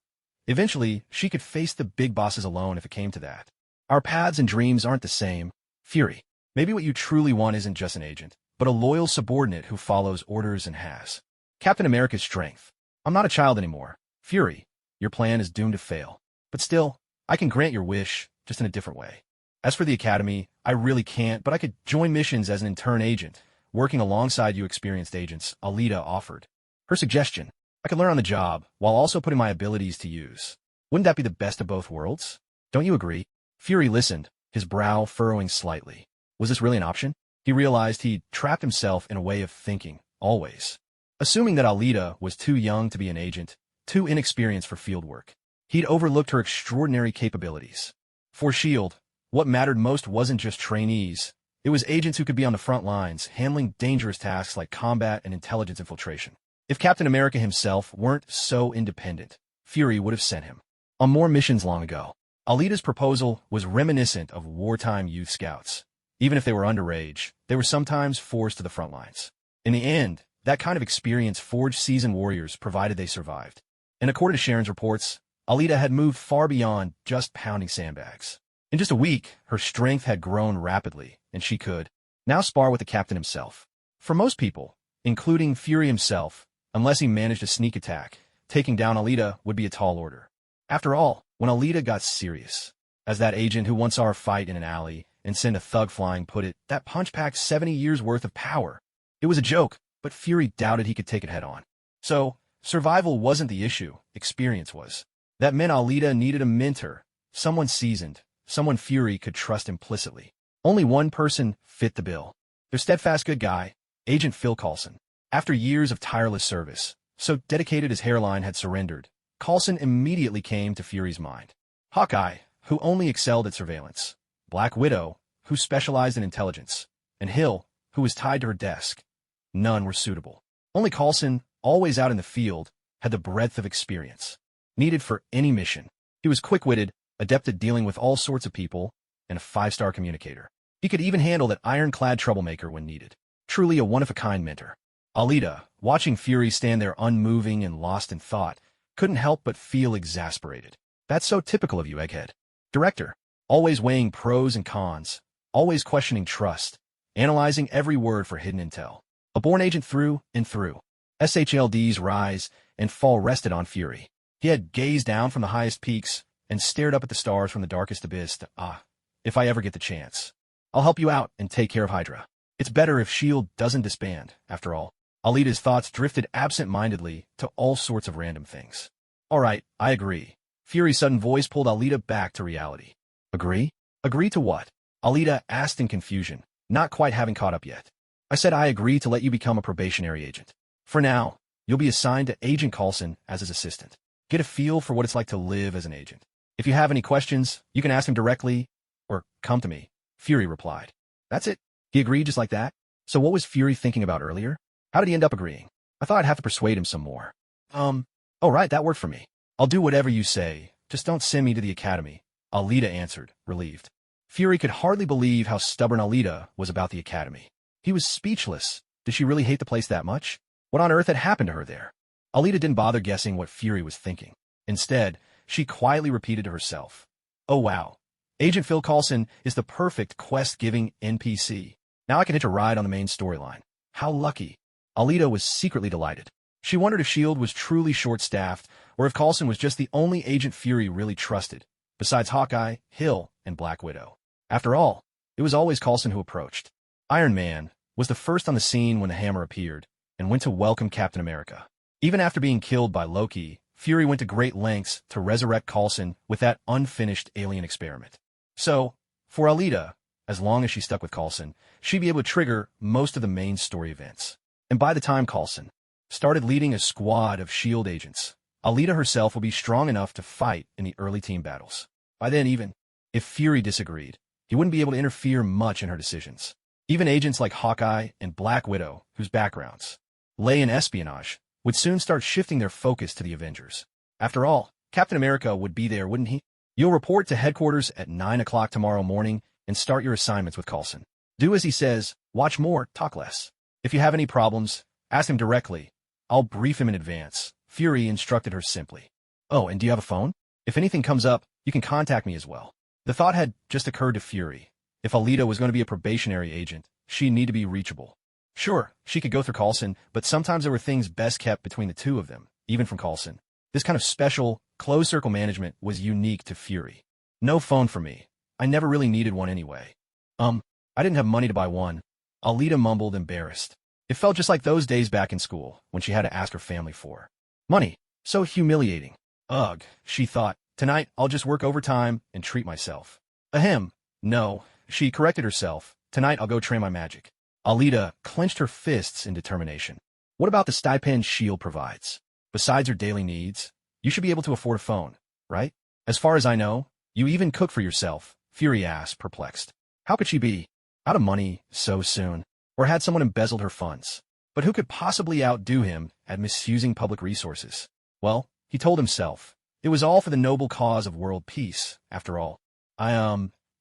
Eventually, she could face the big bosses alone if it came to that. Our paths and dreams aren't the same. Fury, maybe what you truly want isn't just an agent, but a loyal subordinate who follows orders and has Captain America's strength. I'm not a child anymore. Fury, your plan is doomed to fail. But still, I can grant your wish, just in a different way. As for the academy, I really can't, but I could join missions as an intern agent, working alongside you experienced agents, Alita offered. Her suggestion, I could learn on the job, while also putting my abilities to use. Wouldn't that be the best of both worlds? Don't you agree? Fury listened, his brow furrowing slightly. Was this really an option? He realized he'd trapped himself in a way of thinking, always. Assuming that Alita was too young to be an agent, too inexperienced for field work. He'd overlooked her extraordinary capabilities. For S.H.I.E.L.D., what mattered most wasn't just trainees. It was agents who could be on the front lines, handling dangerous tasks like combat and intelligence infiltration. If Captain America himself weren't so independent, Fury would have sent him on more missions long ago. Alita's proposal was reminiscent of wartime youth scouts. Even if they were underage, they were sometimes forced to the front lines. In the end, that kind of experience forged seasoned warriors provided they survived. And according to Sharon's reports, Alita had moved far beyond just pounding sandbags. In just a week, her strength had grown rapidly, and she could now spar with the captain himself. For most people, including Fury himself, unless he managed a sneak attack, taking down Alita would be a tall order. After all, when Alita got serious, as that agent who once saw her fight in an alley and sent a thug flying put it, that punch packed 70 years' worth of power. It was a joke, but Fury doubted he could take it head on. So, survival wasn't the issue, experience was. That meant Alita needed a mentor, someone seasoned, someone Fury could trust implicitly. Only one person fit the bill. Their steadfast good guy, Agent Phil Coulson. After years of tireless service, so dedicated his hairline had surrendered, Coulson immediately came to Fury's mind. Hawkeye, who only excelled at surveillance. Black Widow, who specialized in intelligence. And Hill, who was tied to her desk. None were suitable. Only Coulson, always out in the field, had the breadth of experience needed for any mission. He was quick-witted, adept at dealing with all sorts of people, and a five-star communicator. He could even handle that ironclad troublemaker when needed. Truly a one-of-a-kind mentor. Alita, watching Fury stand there unmoving and lost in thought, couldn't help but feel exasperated. That's so typical of you, Egghead. Director, always weighing pros and cons, always questioning trust, analyzing every word for hidden intel. A born agent through and through. SHLD's rise and fall rested on Fury. He had gazed down from the highest peaks and stared up at the stars from the darkest abyss to, if I ever get the chance, I'll help you out and take care of Hydra. It's better if S.H.I.E.L.D. doesn't disband, after all. Alita's thoughts drifted absent-mindedly to all sorts of random things. All right, I agree. Fury's sudden voice pulled Alita back to reality. Agree? Agree to what? Alita asked in confusion, not quite having caught up yet. I said I agree to let you become a probationary agent. For now, you'll be assigned to Agent Coulson as his assistant. Get a feel for what it's like to live as an agent. If you have any questions, you can ask him directly, or come to me, Fury replied. That's it? He agreed just like that? So what was Fury thinking about earlier? How did he end up agreeing? I thought I'd have to persuade him some more. Oh right, that worked for me. I'll do whatever you say, just don't send me to the academy, Alita answered, relieved. Fury could hardly believe how stubborn Alita was about the academy. He was speechless. Did she really hate the place that much? What on earth had happened to her there? Alita didn't bother guessing what Fury was thinking. Instead, she quietly repeated to herself, oh wow, Agent Phil Coulson is the perfect quest-giving NPC. Now I can hitch a ride on the main storyline. How lucky. Alita was secretly delighted. She wondered if S.H.I.E.L.D. was truly short-staffed, or if Coulson was just the only Agent Fury really trusted, besides Hawkeye, Hill, and Black Widow. After all, it was always Coulson who approached. Iron Man was the first on the scene when the hammer appeared, and went to welcome Captain America. Even after being killed by Loki, Fury went to great lengths to resurrect Coulson with that unfinished alien experiment. So, for Alita, as long as she stuck with Coulson, she'd be able to trigger most of the main story events. And by the time Coulson started leading a squad of S.H.I.E.L.D. agents, Alita herself would be strong enough to fight in the early team battles. By then, even if Fury disagreed, he wouldn't be able to interfere much in her decisions. Even agents like Hawkeye and Black Widow, whose backgrounds lay in espionage, would soon start shifting their focus to the Avengers. After all, Captain America would be there, wouldn't he? You'll report to headquarters at 9 o'clock tomorrow morning and start your assignments with Coulson. Do as he says, watch more, talk less. If you have any problems, ask him directly. I'll brief him in advance, Fury instructed her simply. Oh, and do you have a phone? If anything comes up, you can contact me as well. The thought had just occurred to Fury. If Alita was going to be a probationary agent, she'd need to be reachable. Sure, she could go through Coulson, but sometimes there were things best kept between the two of them, even from Coulson. This kind of special, closed-circle management was unique to Fury. No phone for me. I never really needed one anyway. I didn't have money to buy one. Alita mumbled, embarrassed. It felt just like those days back in school, when she had to ask her family for money. So humiliating. Ugh, she thought. Tonight, I'll just work overtime and treat myself. Ahem. No, she corrected herself. Tonight, I'll go train my magic. Alita clenched her fists in determination. What about the stipend S.H.I.E.L.D. provides? Besides her daily needs, you should be able to afford a phone, right? As far as I know, you even cook for yourself, Fury asked, perplexed. How could she be out of money so soon? Or had someone embezzled her funds? But who could possibly outdo him at misusing public resources? Well, he told himself, it was all for the noble cause of world peace, after all. I,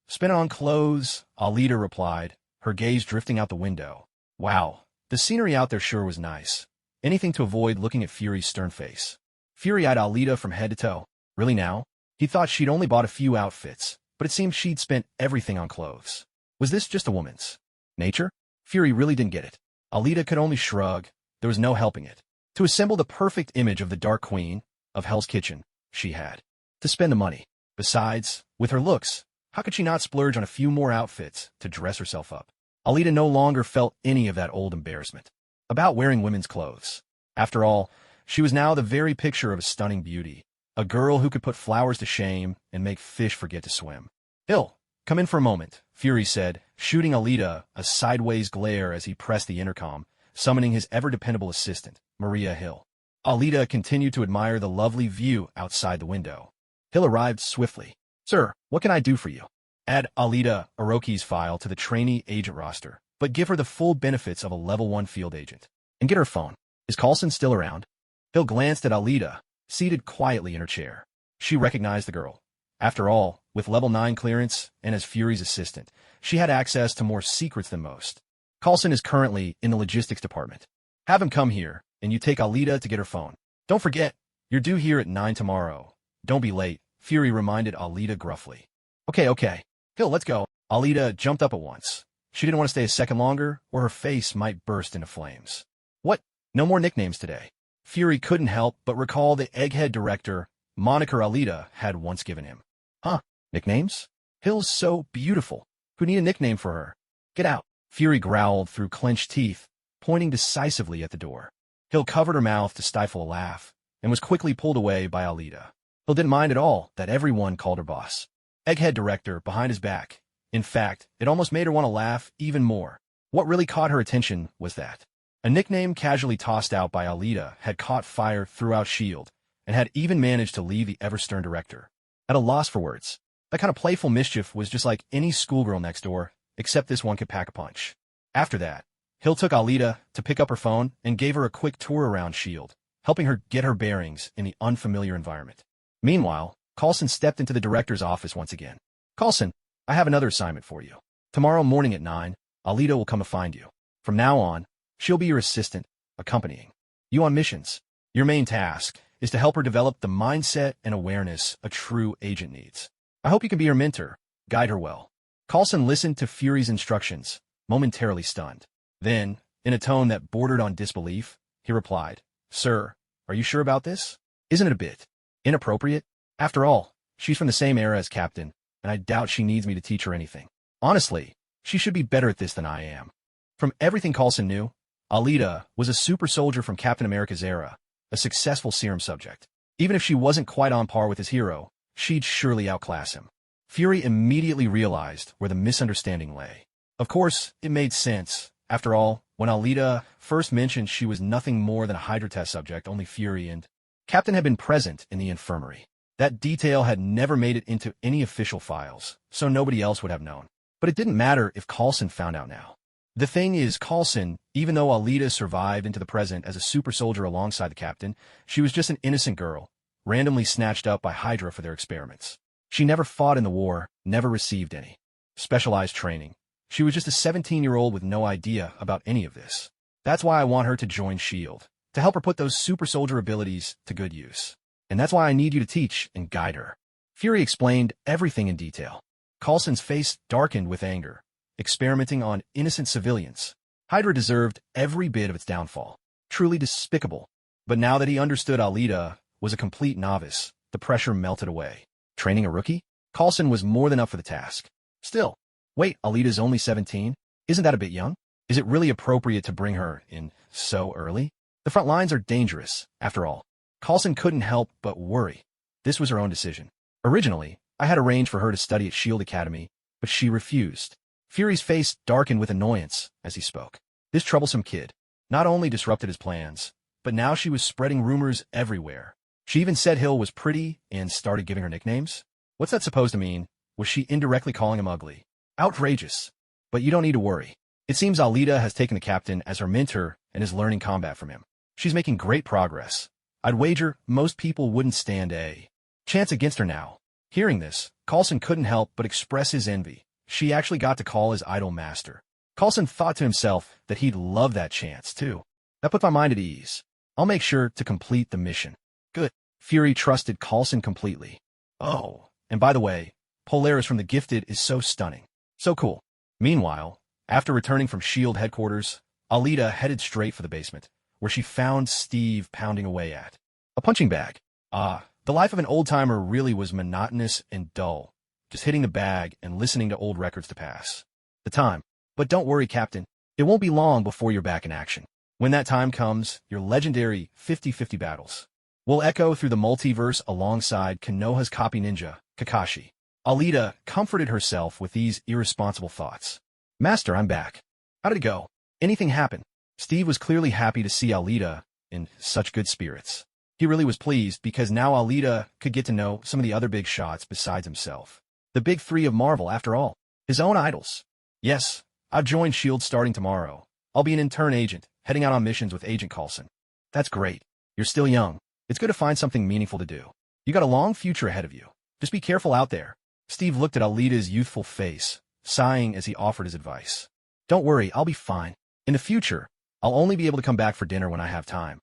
spent it on clothes, Alita replied, her gaze drifting out the window. Wow, the scenery out there sure was nice. Anything to avoid looking at Fury's stern face. Fury eyed Alita from head to toe. Really now? He thought she'd only bought a few outfits, but it seemed she'd spent everything on clothes. Was this just a woman's nature? Fury really didn't get it. Alita could only shrug. There was no helping it. To assemble the perfect image of the Dark Queen, of Hell's Kitchen, she had to spend the money. Besides, with her looks, how could she not splurge on a few more outfits to dress herself up? Alita no longer felt any of that old embarrassment about wearing women's clothes. After all, she was now the very picture of a stunning beauty, a girl who could put flowers to shame and make fish forget to swim. Hill, come in for a moment, Fury said, shooting Alita a sideways glare as he pressed the intercom, summoning his ever-dependable assistant, Maria Hill. Alita continued to admire the lovely view outside the window. Hill arrived swiftly. Sir, what can I do for you? Add Alita Orochi's file to the trainee agent roster, but give her the full benefits of a level 1 field agent. And get her phone. Is Coulson still around? Hill glanced at Alita, seated quietly in her chair. She recognized the girl. After all, with level 9 clearance and as Fury's assistant, she had access to more secrets than most. Coulson is currently in the logistics department. Have him come here, and you take Alita to get her phone. Don't forget, you're due here at 9 tomorrow. Don't be late, Fury reminded Alita gruffly. Okay. Hill, let's go. Alita jumped up at once. She didn't want to stay a second longer, or her face might burst into flames. What? No more nicknames today. Fury couldn't help but recall the egghead director moniker Alita had once given him. Huh? Nicknames? Hill's so beautiful. Who need a nickname for her? Get out. Fury growled through clenched teeth, pointing decisively at the door. Hill covered her mouth to stifle a laugh, and was quickly pulled away by Alita. Hill didn't mind at all that everyone called her boss. Egghead director behind his back. In fact, it almost made her want to laugh even more. What really caught her attention was that a nickname casually tossed out by Alita had caught fire throughout S.H.I.E.L.D. and had even managed to leave the ever-stern director at a loss for words. That kind of playful mischief was just like any schoolgirl next door, except this one could pack a punch. After that, Hill took Alita to pick up her phone and gave her a quick tour around S.H.I.E.L.D., helping her get her bearings in the unfamiliar environment. Meanwhile, Coulson stepped into the director's office once again. "Coulson, I have another assignment for you. Tomorrow morning at 9, Alita will come to find you. From now on, she'll be your assistant, accompanying you on missions. Your main task is to help her develop the mindset and awareness a true agent needs. I hope you can be her mentor, guide her well." Coulson listened to Fury's instructions, momentarily stunned. Then, in a tone that bordered on disbelief, he replied, "Sir, are you sure about this? Isn't it a bit inappropriate? After all, she's from the same era as Captain, and I doubt she needs me to teach her anything. Honestly, she should be better at this than I am." From everything Coulson knew, Alita was a super soldier from Captain America's era, a successful serum subject. Even if she wasn't quite on par with his hero, she'd surely outclass him. Fury immediately realized where the misunderstanding lay. Of course, it made sense. After all, when Alita first mentioned she was nothing more than a Hydra test subject, only Fury and Captain had been present in the infirmary. That detail had never made it into any official files, so nobody else would have known. But it didn't matter if Coulson found out now. The thing is, Coulson, even though Alita survived into the present as a super soldier alongside the Captain, she was just an innocent girl, randomly snatched up by Hydra for their experiments. She never fought in the war, never received any specialized training. She was just a 17-year-old with no idea about any of this. That's why I want her to join S.H.I.E.L.D., to help her put those super soldier abilities to good use. And that's why I need you to teach and guide her. Fury explained everything in detail. Coulson's face darkened with anger. Experimenting on innocent civilians. Hydra deserved every bit of its downfall. Truly despicable. But now that he understood Alita was a complete novice, the pressure melted away. Training a rookie? Coulson was more than up for the task. Still, wait, Alita's only 17? Isn't that a bit young? Is it really appropriate to bring her in so early? The front lines are dangerous, after all. Coulson couldn't help but worry. This was her own decision. Originally, I had arranged for her to study at S.H.I.E.L.D. Academy, but she refused. Fury's face darkened with annoyance as he spoke. This troublesome kid not only disrupted his plans, but now she was spreading rumors everywhere. She even said Hill was pretty and started giving her nicknames. What's that supposed to mean? Was she indirectly calling him ugly? Outrageous. But you don't need to worry. It seems Alita has taken the Captain as her mentor and is learning combat from him. She's making great progress. I'd wager most people wouldn't stand a chance against her now. Hearing this, Coulson couldn't help but express his envy. She actually got to call his idol master. Coulson thought to himself that he'd love that chance, too. That put my mind at ease. I'll make sure to complete the mission. Good. Fury trusted Coulson completely. Oh, and by the way, Polaris from the Gifted is so stunning. So cool. Meanwhile, after returning from S.H.I.E.L.D. headquarters, Alita headed straight for the basement, where she found Steve pounding away at a punching bag. The life of an old-timer really was monotonous and dull, just hitting the bag and listening to old records to pass the time. But don't worry, Captain. It won't be long before you're back in action. When that time comes, your legendary 50-50 battles will echo through the multiverse alongside Konoha's copy ninja, Kakashi. Alita comforted herself with these irresponsible thoughts. Master, I'm back. How did it go? Anything happen? Steve was clearly happy to see Alita in such good spirits. He really was pleased because now Alita could get to know some of the other big shots besides himself. The big three of Marvel, after all. His own idols. Yes, I've joined S.H.I.E.L.D. starting tomorrow. I'll be an intern agent, heading out on missions with Agent Coulson. That's great. You're still young. It's good to find something meaningful to do. You got a long future ahead of you. Just be careful out there. Steve looked at Alita's youthful face, sighing as he offered his advice. Don't worry, I'll be fine. In the future, I'll only be able to come back for dinner when I have time.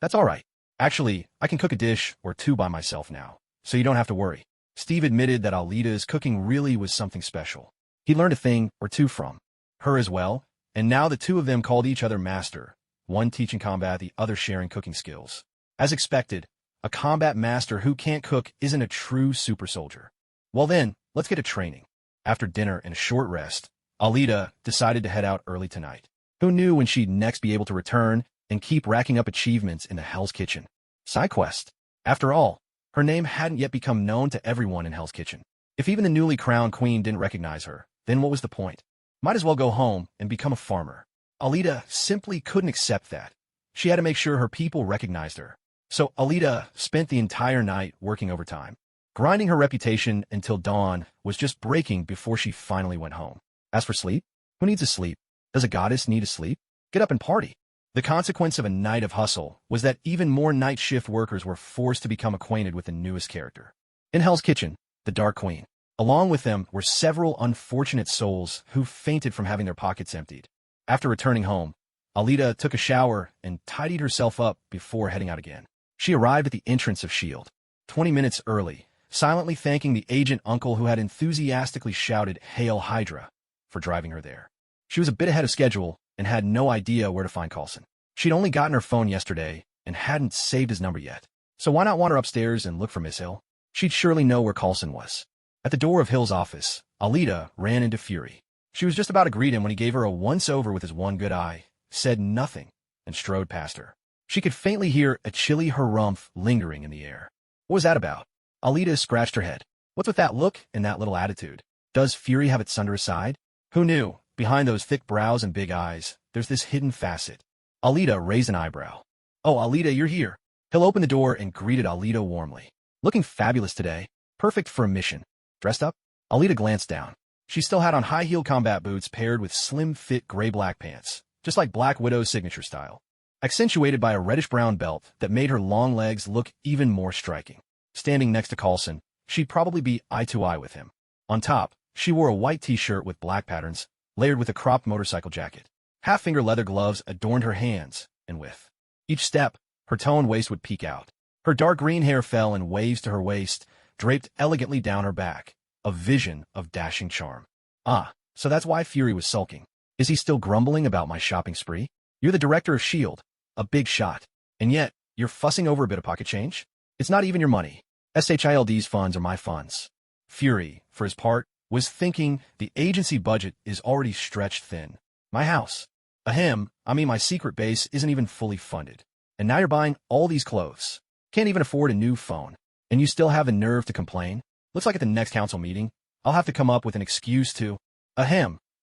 That's all right. Actually, I can cook a dish or two by myself now, so you don't have to worry. Steve admitted that Alita's cooking really was something special. He learned a thing or two from her as well, and now the two of them called each other master, one teaching combat, the other sharing cooking skills. As expected, a combat master who can't cook isn't a true super soldier. Well then, let's get to training. After dinner and a short rest, Alita decided to head out early tonight. Who knew when she'd next be able to return and keep racking up achievements in the Hell's Kitchen? Side quest. After all, her name hadn't yet become known to everyone in Hell's Kitchen. If even the newly crowned queen didn't recognize her, then what was the point? Might as well go home and become a farmer. Alita simply couldn't accept that. She had to make sure her people recognized her. So Alita spent the entire night working overtime, grinding her reputation until dawn was just breaking before she finally went home. As for sleep, who needs a sleep? Does a goddess need a sleep? Get up and party. The consequence of a night of hustle was that even more night shift workers were forced to become acquainted with the newest character. In Hell's Kitchen, the Dark Queen. Along with them were several unfortunate souls who fainted from having their pockets emptied. After returning home, Alita took a shower and tidied herself up before heading out again. She arrived at the entrance of S.H.I.E.L.D. 20 minutes early, silently thanking the agent uncle who had enthusiastically shouted, "Hail Hydra," for driving her there. She was a bit ahead of schedule and had no idea where to find Coulson. She'd only gotten her phone yesterday and hadn't saved his number yet. So why not wander upstairs and look for Miss Hill? She'd surely know where Coulson was. At the door of Hill's office, Alita ran into Fury. She was just about to greet him when he gave her a once-over with his one good eye, said nothing, and strode past her. She could faintly hear a chilly harumph lingering in the air. What was that about? Alita scratched her head. What's with that look and that little attitude? Does Fury have its under his side? Who knew? Behind those thick brows and big eyes, there's this hidden facet. Alita raised an eyebrow. Oh, Alita, you're here. Hill opened the door and greeted Alita warmly. Looking fabulous today. Perfect for a mission. Dressed up? Alita glanced down. She still had on high-heeled combat boots paired with slim-fit gray-black pants, just like Black Widow's signature style, accentuated by a reddish-brown belt that made her long legs look even more striking. Standing next to Coulson, she'd probably be eye-to-eye with him. On top, she wore a white t-shirt with black patterns, layered with a cropped motorcycle jacket. Half-finger leather gloves adorned her hands, and with each step, her toned waist would peek out. Her dark green hair fell in waves to her waist, draped elegantly down her back, a vision of dashing charm. Ah, so that's why Fury was sulking. Is he still grumbling about my shopping spree? You're the director of S.H.I.E.L.D., a big shot, and yet you're fussing over a bit of pocket change? It's not even your money. SHILD's funds are my funds. Fury, for his part, was thinking the agency budget is already stretched thin. My house. Ahem, I mean my secret base isn't even fully funded. And now you're buying all these clothes. Can't even afford a new phone. And you still have the nerve to complain? Looks like at the next council meeting, I'll have to come up with an excuse to,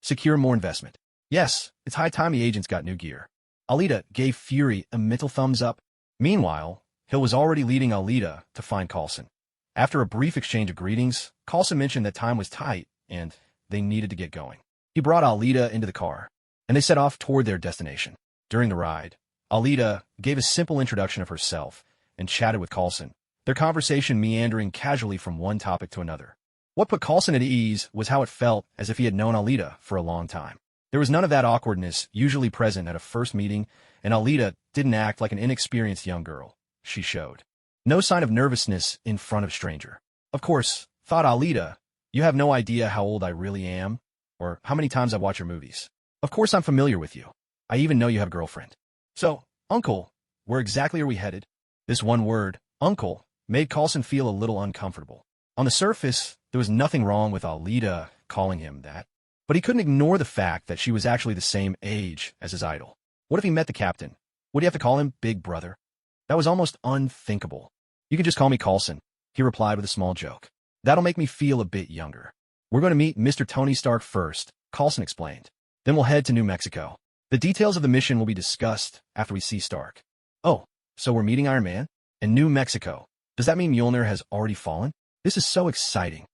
secure more investment. Yes, it's high time the agents got new gear. Alita gave Fury a mental thumbs up. Meanwhile, Hill was already leading Alita to find Coulson. After a brief exchange of greetings, Coulson mentioned that time was tight and they needed to get going. He brought Alita into the car, and they set off toward their destination. During the ride, Alita gave a simple introduction of herself and chatted with Coulson, their conversation meandering casually from one topic to another. What put Coulson at ease was how it felt as if he had known Alita for a long time. There was none of that awkwardness usually present at a first meeting, and Alita didn't act like an inexperienced young girl. She showed no sign of nervousness in front of stranger. Of course, thought Alita, you have no idea how old I really am, or how many times I watch your movies. Of course I'm familiar with you. I even know you have a girlfriend. So, Uncle, where exactly are we headed? This one word, Uncle, made Coulson feel a little uncomfortable. On the surface, there was nothing wrong with Alita calling him that, but he couldn't ignore the fact that she was actually the same age as his idol. What if he met the captain? Would he have to call him Big Brother? That was almost unthinkable. You can just call me Coulson, he replied with a small joke. That'll make me feel a bit younger. We're going to meet Mr. Tony Stark first, Coulson explained. Then we'll head to New Mexico. The details of the mission will be discussed after we see Stark. Oh, so we're meeting Iron Man? In New Mexico. Does that mean Mjolnir has already fallen? This is so exciting.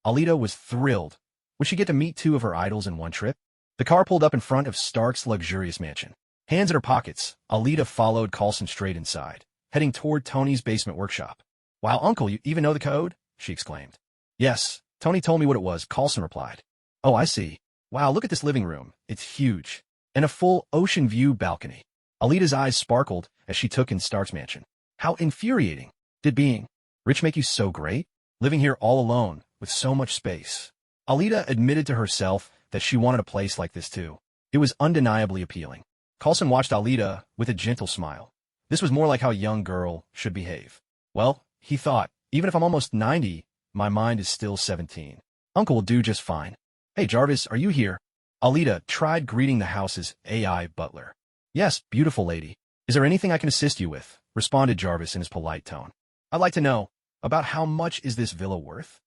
Alita was thrilled. Would she get to meet two of her idols in one trip? The car pulled up in front of Stark's luxurious mansion. Hands in her pockets, Alita followed Coulson straight inside, heading toward Tony's basement workshop. Wow, Uncle, you even know the code? She exclaimed. Yes, Tony told me what it was, Coulson replied. Oh, I see. Wow, look at this living room. It's huge. And a full ocean view balcony. Alita's eyes sparkled as she took in Stark's mansion. How infuriating. Did being rich make you so great? Living here all alone, with so much space. Alita admitted to herself that she wanted a place like this too. It was undeniably appealing. Coulson watched Alita with a gentle smile. This was more like how a young girl should behave. Well, he thought, even if I'm almost 90, my mind is still 17. Uncle will do just fine. Hey Jarvis, are you here? Alita tried greeting the house's AI butler. Yes, beautiful lady. Is there anything I can assist you with? Responded Jarvis in his polite tone. I'd like to know, about how much is this villa worth?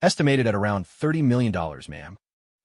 Estimated at around $30 million, ma'am.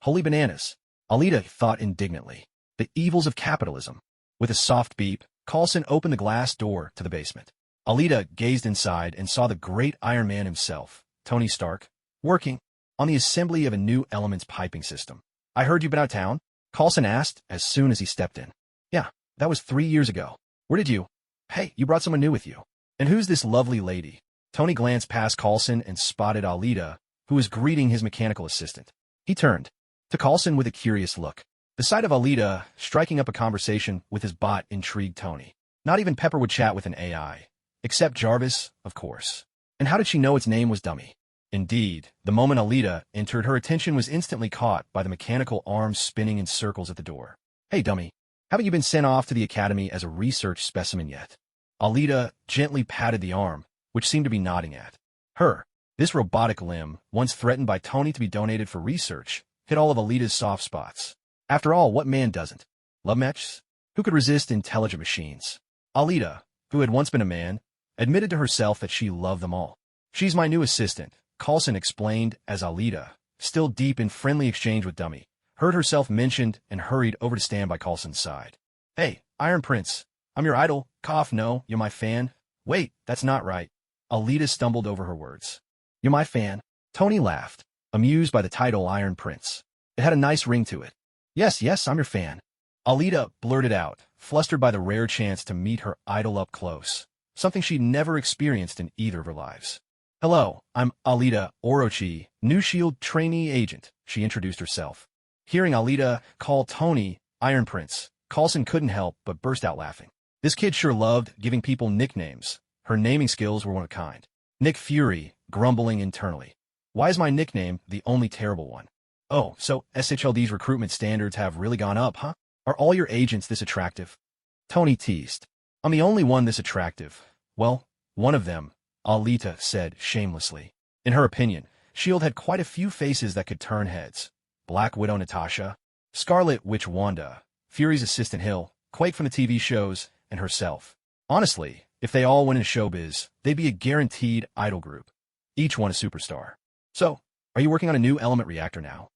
Holy bananas. Alita thought indignantly. The evils of capitalism. With a soft beep, Coulson opened the glass door to the basement. Alita gazed inside and saw the great Iron Man himself, Tony Stark, working on the assembly of a new Elements piping system. I heard you've been out of town? Coulson asked as soon as he stepped in. Yeah, that was 3 years ago. Where did you? Hey, you brought someone new with you. And who's this lovely lady? Tony glanced past Coulson and spotted Alita, who was greeting his mechanical assistant. He turned to Coulson with a curious look. The sight of Alita striking up a conversation with his bot intrigued Tony. Not even Pepper would chat with an AI. Except Jarvis, of course. And how did she know its name was Dummy? Indeed, the moment Alita entered, her attention was instantly caught by the mechanical arms spinning in circles at the door. Hey, Dummy, haven't you been sent off to the academy as a research specimen yet? Alita gently patted the arm, which seemed to be nodding at her. This robotic limb, once threatened by Tony to be donated for research, hit all of Alita's soft spots. After all, what man doesn't? Love matches? Who could resist intelligent machines? Alita, who had once been a man, admitted to herself that she loved them all. She's my new assistant, Coulson explained as Alita, still deep in friendly exchange with Dummy, heard herself mentioned and hurried over to stand by Coulson's side. Hey, Iron Prince, I'm your idol. Cough, no, you're my fan. Wait, that's not right. Alita stumbled over her words. You're my fan. Tony laughed, amused by the title Iron Prince. It had a nice ring to it. Yes, I'm your fan. Alita blurted out, flustered by the rare chance to meet her idol up close, something she'd never experienced in either of her lives. Hello, I'm Alita Orochi, new S.H.I.E.L.D. trainee agent, she introduced herself. Hearing Alita call Tony Iron Prince, Coulson couldn't help but burst out laughing. This kid sure loved giving people nicknames. Her naming skills were one of a kind. Nick Fury, grumbling internally. Why is my nickname the only terrible one? Oh, so SHLD's recruitment standards have really gone up, huh? Are all your agents this attractive? Tony teased. I'm the only one this attractive. Well, one of them, Alita said shamelessly. In her opinion, S.H.I.E.L.D. had quite a few faces that could turn heads. Black Widow Natasha, Scarlet Witch Wanda, Fury's assistant Hill, Quake from the TV shows, and herself. Honestly, if they all went in showbiz, they'd be a guaranteed idol group. Each one a superstar. So, are you working on a new element reactor now?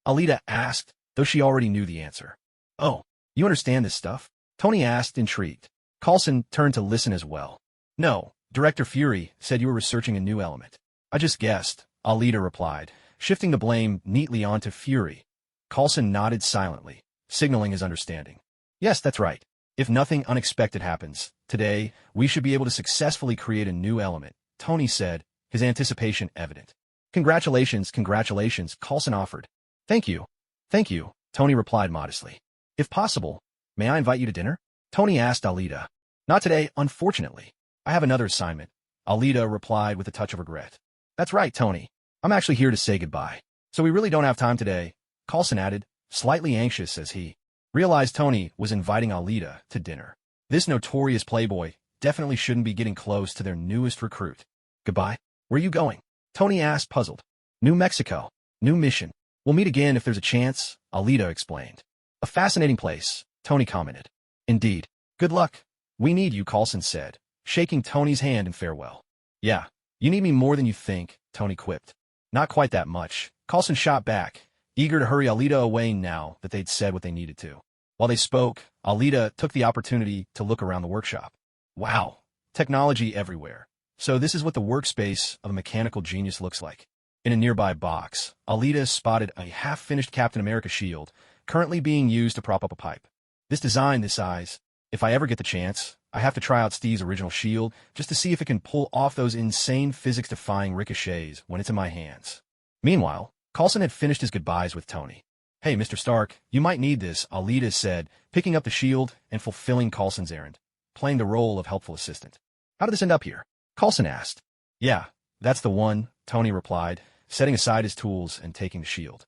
Alita asked, though she already knew the answer. Oh, you understand this stuff? Tony asked, intrigued. Coulson turned to listen as well. No, Director Fury said you were researching a new element. I just guessed, Alita replied, shifting the blame neatly onto Fury. Coulson nodded silently, signaling his understanding. Yes, that's right. If nothing unexpected happens, today, we should be able to successfully create a new element, Tony said, his anticipation evident. Congratulations, Coulson offered. Thank you, Tony replied modestly. If possible, may I invite you to dinner? Tony asked Alita. Not today, unfortunately. I have another assignment, Alita replied with a touch of regret. That's right, Tony. I'm actually here to say goodbye. So we really don't have time today, Coulson added, slightly anxious as he realized Tony was inviting Alita to dinner. This notorious playboy definitely shouldn't be getting close to their newest recruit. Goodbye? Where are you going? Tony asked, puzzled. New Mexico. New mission. We'll meet again if there's a chance, Alita explained. A fascinating place, Tony commented. Indeed. Good luck. We need you, Coulson said, shaking Tony's hand in farewell. Yeah, you need me more than you think, Tony quipped. Not quite that much, Coulson shot back, eager to hurry Alita away now that they'd said what they needed to. While they spoke, Alita took the opportunity to look around the workshop. Wow, technology everywhere. So this is what the workspace of a mechanical genius looks like. In a nearby box, Alita spotted a half-finished Captain America shield, currently being used to prop up a pipe. This design, this size. If I ever get the chance, I have to try out Steve's original shield just to see if it can pull off those insane physics-defying ricochets when it's in my hands. Meanwhile, Coulson had finished his goodbyes with Tony. Hey, Mr. Stark, you might need this, Alita said, picking up the shield and fulfilling Coulson's errand, playing the role of helpful assistant. How did this end up here? Coulson asked. Yeah, that's the one, Tony replied, setting aside his tools and taking the shield.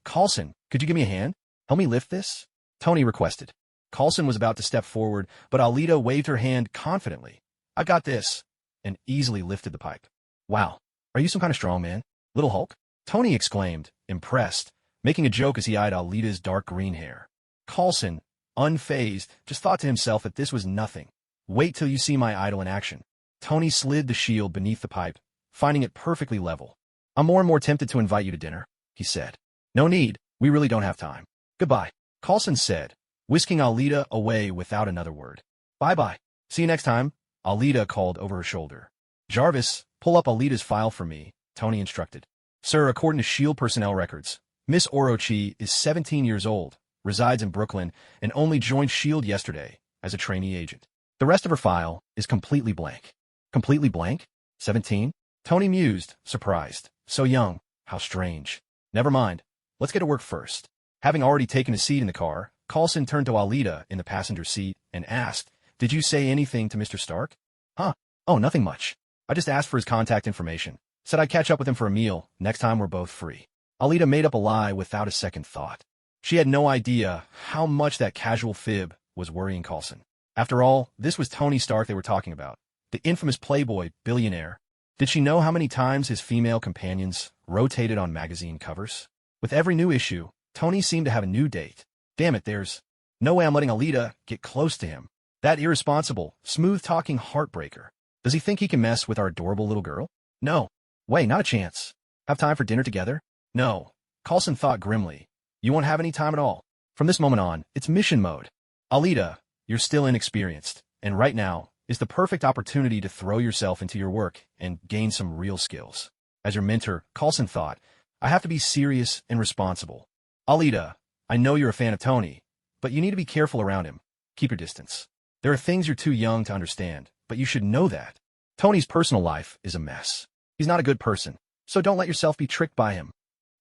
Coulson, could you give me a hand? Help me lift this? Tony requested. Coulson was about to step forward, but Alita waved her hand confidently. I got this, and easily lifted the pipe. Wow, are you some kind of strong man? Little Hulk? Tony exclaimed, impressed, making a joke as he eyed Alita's dark green hair. Coulson, unfazed, just thought to himself that this was nothing. Wait till you see my idol in action. Tony slid the shield beneath the pipe, finding it perfectly level. I'm more and more tempted to invite you to dinner, he said. No need, We really don't have time. Goodbye, Coulson said, whisking Alita away without another word. Bye-bye. See you next time, Alita called over her shoulder. Jarvis, pull up Alita's file for me, Tony instructed. Sir, according to S.H.I.E.L.D. personnel records, Miss Orochi is 17 years old, resides in Brooklyn, and only joined S.H.I.E.L.D. yesterday as a trainee agent. The rest of her file is completely blank. Completely blank? 17? Tony mused, surprised. So young. How strange. Never mind. Let's get to work first. Having already taken a seat in the car, Coulson turned to Alita in the passenger seat and asked, Did you say anything to Mr. Stark? Huh? Oh, nothing much. I just asked for his contact information. Said I'd catch up with him for a meal next time we're both free. Alita made up a lie without a second thought. She had no idea how much that casual fib was worrying Coulson. After all, this was Tony Stark they were talking about, the infamous playboy billionaire. Did she know how many times his female companions rotated on magazine covers? With every new issue, Tony seemed to have a new date. Damn it, there's no way I'm letting Alita get close to him. That irresponsible, smooth-talking heartbreaker. Does he think he can mess with our adorable little girl? No. Way, not a chance. Have time for dinner together? No. Coulson thought grimly. You won't have any time at all. From this moment on, it's mission mode. Alita, you're still inexperienced, and right now is the perfect opportunity to throw yourself into your work and gain some real skills. As your mentor, Coulson thought, I have to be serious and responsible. Alita, I know you're a fan of Tony, but you need to be careful around him. Keep your distance. There are things you're too young to understand, but you should know that. Tony's personal life is a mess. He's not a good person, so don't let yourself be tricked by him.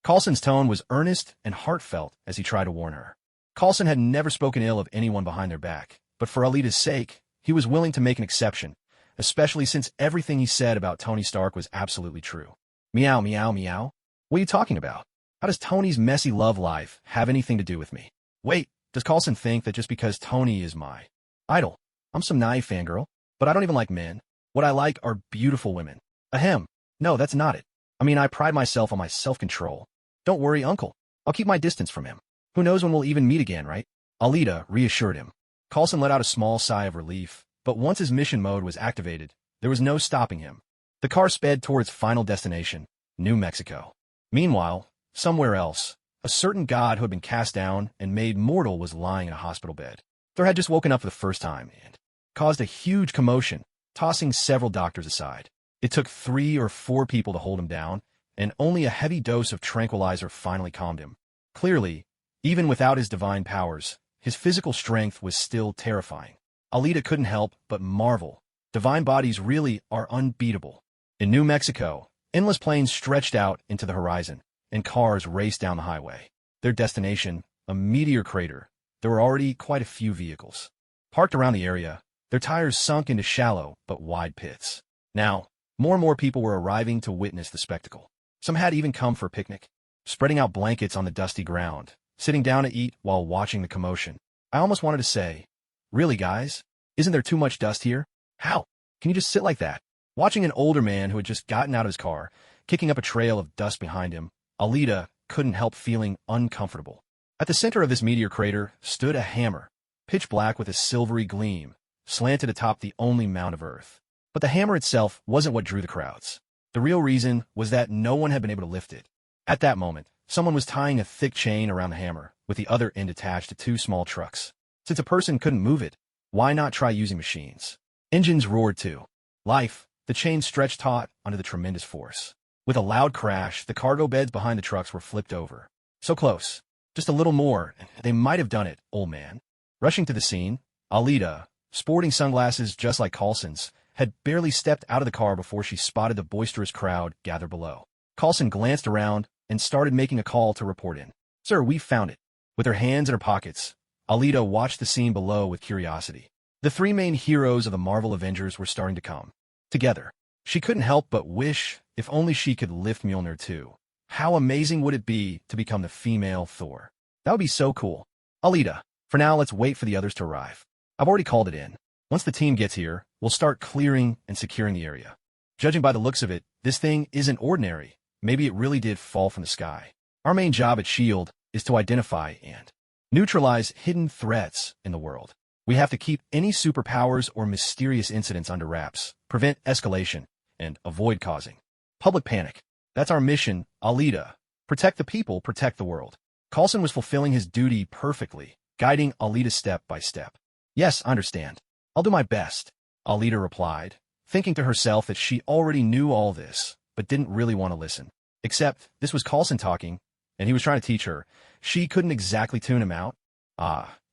Coulson's tone was earnest and heartfelt as he tried to warn her. Coulson had never spoken ill of anyone behind their back, but for Alita's sake, he was willing to make an exception, especially since everything he said about Tony Stark was absolutely true. Meow, meow, meow. What are you talking about? How does Tony's messy love life have anything to do with me? Wait, does Coulson think that just because Tony is my idol, I'm some naive fangirl? But I don't even like men. What I like are beautiful women. Ahem. No, that's not it. I mean, I pride myself on my self-control. Don't worry, uncle. I'll keep my distance from him. Who knows when we'll even meet again, right? Alita reassured him. Coulson let out a small sigh of relief, but once his mission mode was activated, there was no stopping him. The car sped toward its final destination, New Mexico. Meanwhile, somewhere else, a certain god who had been cast down and made mortal was lying in a hospital bed. Thor had just woken up for the first time and caused a huge commotion, tossing several doctors aside. It took 3 or 4 people to hold him down, and only a heavy dose of tranquilizer finally calmed him. Clearly, even without his divine powers, his physical strength was still terrifying. Alita couldn't help but marvel. Divine bodies really are unbeatable. In New Mexico, endless plains stretched out into the horizon, and cars raced down the highway. Their destination, a meteor crater. There were already quite a few vehicles parked around the area, their tires sunk into shallow but wide pits. Now, more and more people were arriving to witness the spectacle. Some had even come for a picnic, spreading out blankets on the dusty ground, sitting down to eat while watching the commotion. I almost wanted to say, really, guys? Isn't there too much dust here? How? Can you just sit like that? Watching an older man who had just gotten out of his car, kicking up a trail of dust behind him, Alita couldn't help feeling uncomfortable. At the center of this meteor crater stood a hammer, pitch black with a silvery gleam, slanted atop the only mound of earth. But the hammer itself wasn't what drew the crowds. The real reason was that no one had been able to lift it. At that moment, someone was tying a thick chain around the hammer, with the other end attached to 2 small trucks. Since a person couldn't move it, why not try using machines? Engines roared too. Life, the chain stretched taut under the tremendous force. With a loud crash, the cargo beds behind the trucks were flipped over. So close. Just a little more, and they might have done it, old man. Rushing to the scene, Alita, sporting sunglasses just like Coulson's, had barely stepped out of the car before she spotted the boisterous crowd gathered below. Coulson glanced around and started making a call to report in. Sir, we found it. With her hands in her pockets, Alita watched the scene below with curiosity. The 3 main heroes of the Marvel Avengers were starting to come together. She couldn't help but wish if only she could lift Mjolnir too. How amazing would it be to become the female Thor? That would be so cool. Alita, for now let's wait for the others to arrive. I've already called it in. Once the team gets here, we'll start clearing and securing the area. Judging by the looks of it, this thing isn't ordinary. Maybe it really did fall from the sky. Our main job at S.H.I.E.L.D. is to identify and neutralize hidden threats in the world. We have to keep any superpowers or mysterious incidents under wraps, prevent escalation, and avoid causing public panic. That's our mission, Alita. Protect the people, protect the world. Coulson was fulfilling his duty perfectly, guiding Alita step by step. Yes, I understand. I'll do my best, Alita replied, thinking to herself that she already knew all this, but didn't really want to listen. Except, this was Coulson talking, and he was trying to teach her. She couldn't exactly tune him out.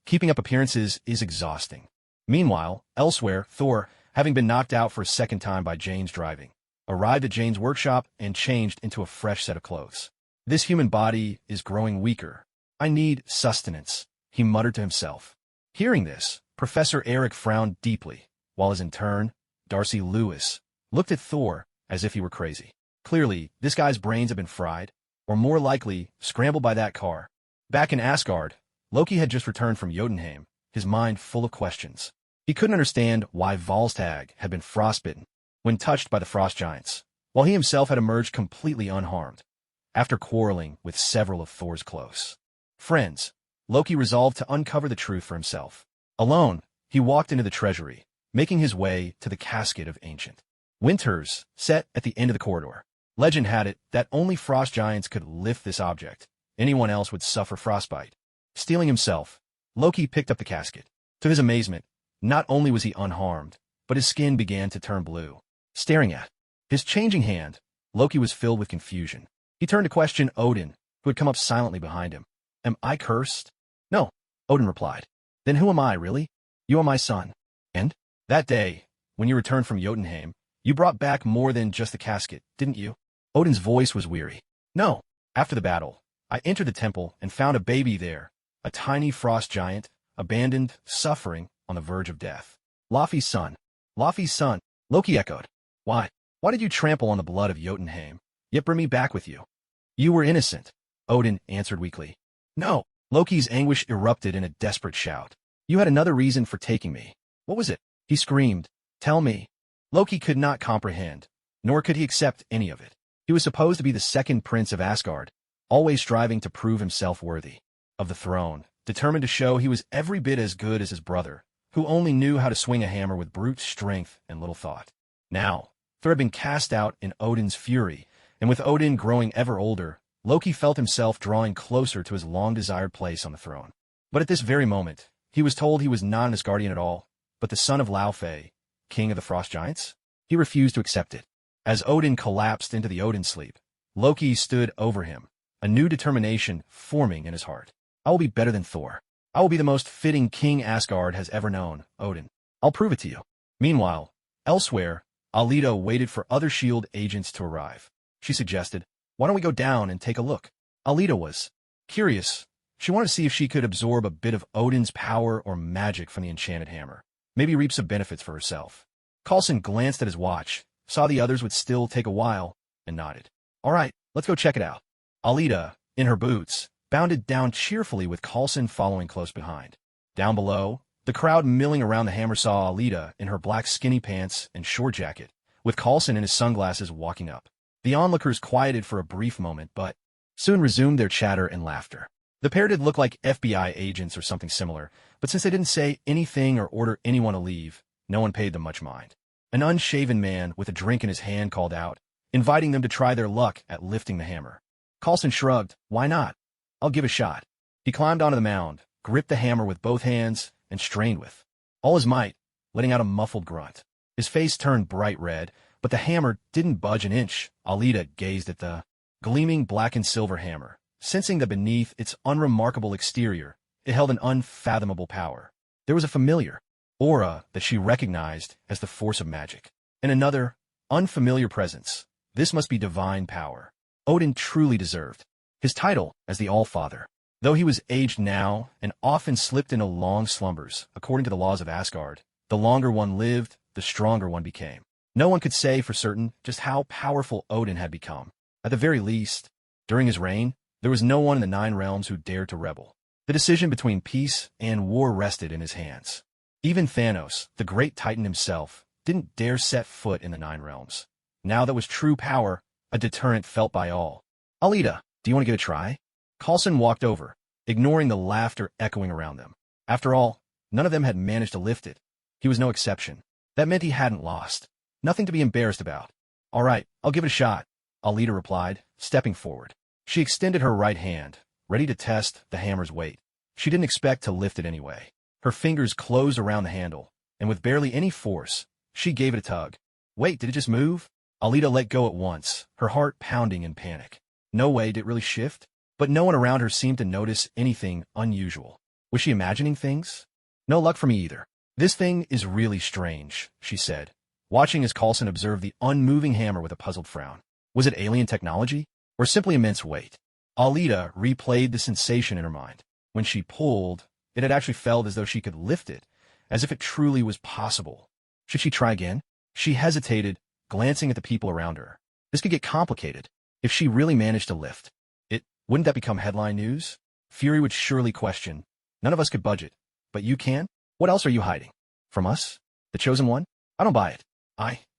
Keeping up appearances is exhausting. Meanwhile, elsewhere, Thor, having been knocked out for a second time by Jane's driving, arrived at Jane's workshop and changed into a fresh set of clothes. This human body is growing weaker. I need sustenance, he muttered to himself. Hearing this, Professor Eric frowned deeply, while in turn, Darcy Lewis looked at Thor as if he were crazy. Clearly, this guy's brains have been fried, or more likely, scrambled by that car. Back in Asgard, Loki had just returned from Jotunheim, his mind full of questions. He couldn't understand why Volstagg had been frostbitten when touched by the frost giants, while he himself had emerged completely unharmed. After quarreling with several of Thor's close friends, Loki resolved to uncover the truth for himself. Alone, he walked into the treasury, making his way to the casket of ancient winters set at the end of the corridor. Legend had it that only frost giants could lift this object. Anyone else would suffer frostbite. Steeling himself, Loki picked up the casket. To his amazement, not only was he unharmed, but his skin began to turn blue. Staring at his changing hand, Loki was filled with confusion. He turned to question Odin, who had come up silently behind him. Am I cursed? No, Odin replied. Then who am I, really? You are my son. And? That day, when you returned from Jotunheim, you brought back more than just the casket, didn't you? Odin's voice was weary. No. After the battle, I entered the temple and found a baby there, a tiny frost giant, abandoned, suffering, on the verge of death. Laufey's son. Laufey's son, Loki echoed. Why? Why did you trample on the blood of Jotunheim, yet bring me back with you? You were innocent, Odin answered weakly. No. Loki's anguish erupted in a desperate shout. You had another reason for taking me. What was it? He screamed. Tell me. Loki could not comprehend, nor could he accept any of it. He was supposed to be the second prince of Asgard, always striving to prove himself worthy of the throne, determined to show he was every bit as good as his brother, who only knew how to swing a hammer with brute strength and little thought. Now, Thor had been cast out in Odin's fury, and with Odin growing ever older, Loki felt himself drawing closer to his long-desired place on the throne. But at this very moment, he was told he was not an Asgardian at all, but the son of Laufey, king of the frost giants. He refused to accept it. As Odin collapsed into the Odin sleep, Loki stood over him, a new determination forming in his heart. I will be better than Thor. I will be the most fitting king Asgard has ever known, Odin. I'll prove it to you. Meanwhile, elsewhere, Alita waited for other S.H.I.E.L.D. agents to arrive. She suggested, why don't we go down and take a look? Alita was curious. She wanted to see if she could absorb a bit of Odin's power or magic from the enchanted hammer, maybe reap some benefits for herself. Coulson glanced at his watch, saw the others would still take a while, and nodded. All right, let's go check it out. Alita, in her boots, bounded down cheerfully with Coulson following close behind. Down below, the crowd milling around the hammer saw Alita in her black skinny pants and short jacket, with Coulson in his sunglasses walking up. The onlookers quieted for a brief moment, but soon resumed their chatter and laughter. The pair did look like FBI agents or something similar, but since they didn't say anything or order anyone to leave, no one paid them much mind. An unshaven man with a drink in his hand called out, inviting them to try their luck at lifting the hammer. Coulson shrugged. Why not? I'll give a shot. He climbed onto the mound, gripped the hammer with both hands, and strained with all his might, letting out a muffled grunt. His face turned bright red, but the hammer didn't budge an inch. Alita gazed at the gleaming black and silver hammer, sensing that beneath its unremarkable exterior, it held an unfathomable power. There was a familiar aura that she recognized as the force of magic, and another unfamiliar presence. This must be divine power. Odin truly deserved his title as the All-Father. Though he was aged now and often slipped into long slumbers, according to the laws of Asgard, the longer one lived, the stronger one became. No one could say for certain just how powerful Odin had become. At the very least, during his reign, there was no one in the Nine Realms who dared to rebel. The decision between peace and war rested in his hands. Even Thanos, the great Titan himself, didn't dare set foot in the Nine Realms. Now that was true power, a deterrent felt by all. Alita, do you want to give it a try? Coulson walked over, ignoring the laughter echoing around them. After all, none of them had managed to lift it. He was no exception. That meant he hadn't lost. Nothing to be embarrassed about. All right, I'll give it a shot, Alita replied, stepping forward. She extended her right hand, ready to test the hammer's weight. She didn't expect to lift it anyway. Her fingers closed around the handle, and with barely any force, she gave it a tug. Wait, did it just move? Alita let go at once, her heart pounding in panic. No way, did it really shift? But no one around her seemed to notice anything unusual. Was she imagining things? No luck for me either. This thing is really strange, she said, watching as Coulson observed the unmoving hammer with a puzzled frown. Was it alien technology? Or simply immense weight? Alita replayed the sensation in her mind. When she pulled, it had actually felt as though she could lift it, as if it truly was possible. Should she try again? She hesitated, glancing at the people around her. This could get complicated. If she really managed to lift it, wouldn't that become headline news? Fury would surely question. None of us could budget. But you can? What else are you hiding? From us? The Chosen One? I don't buy it.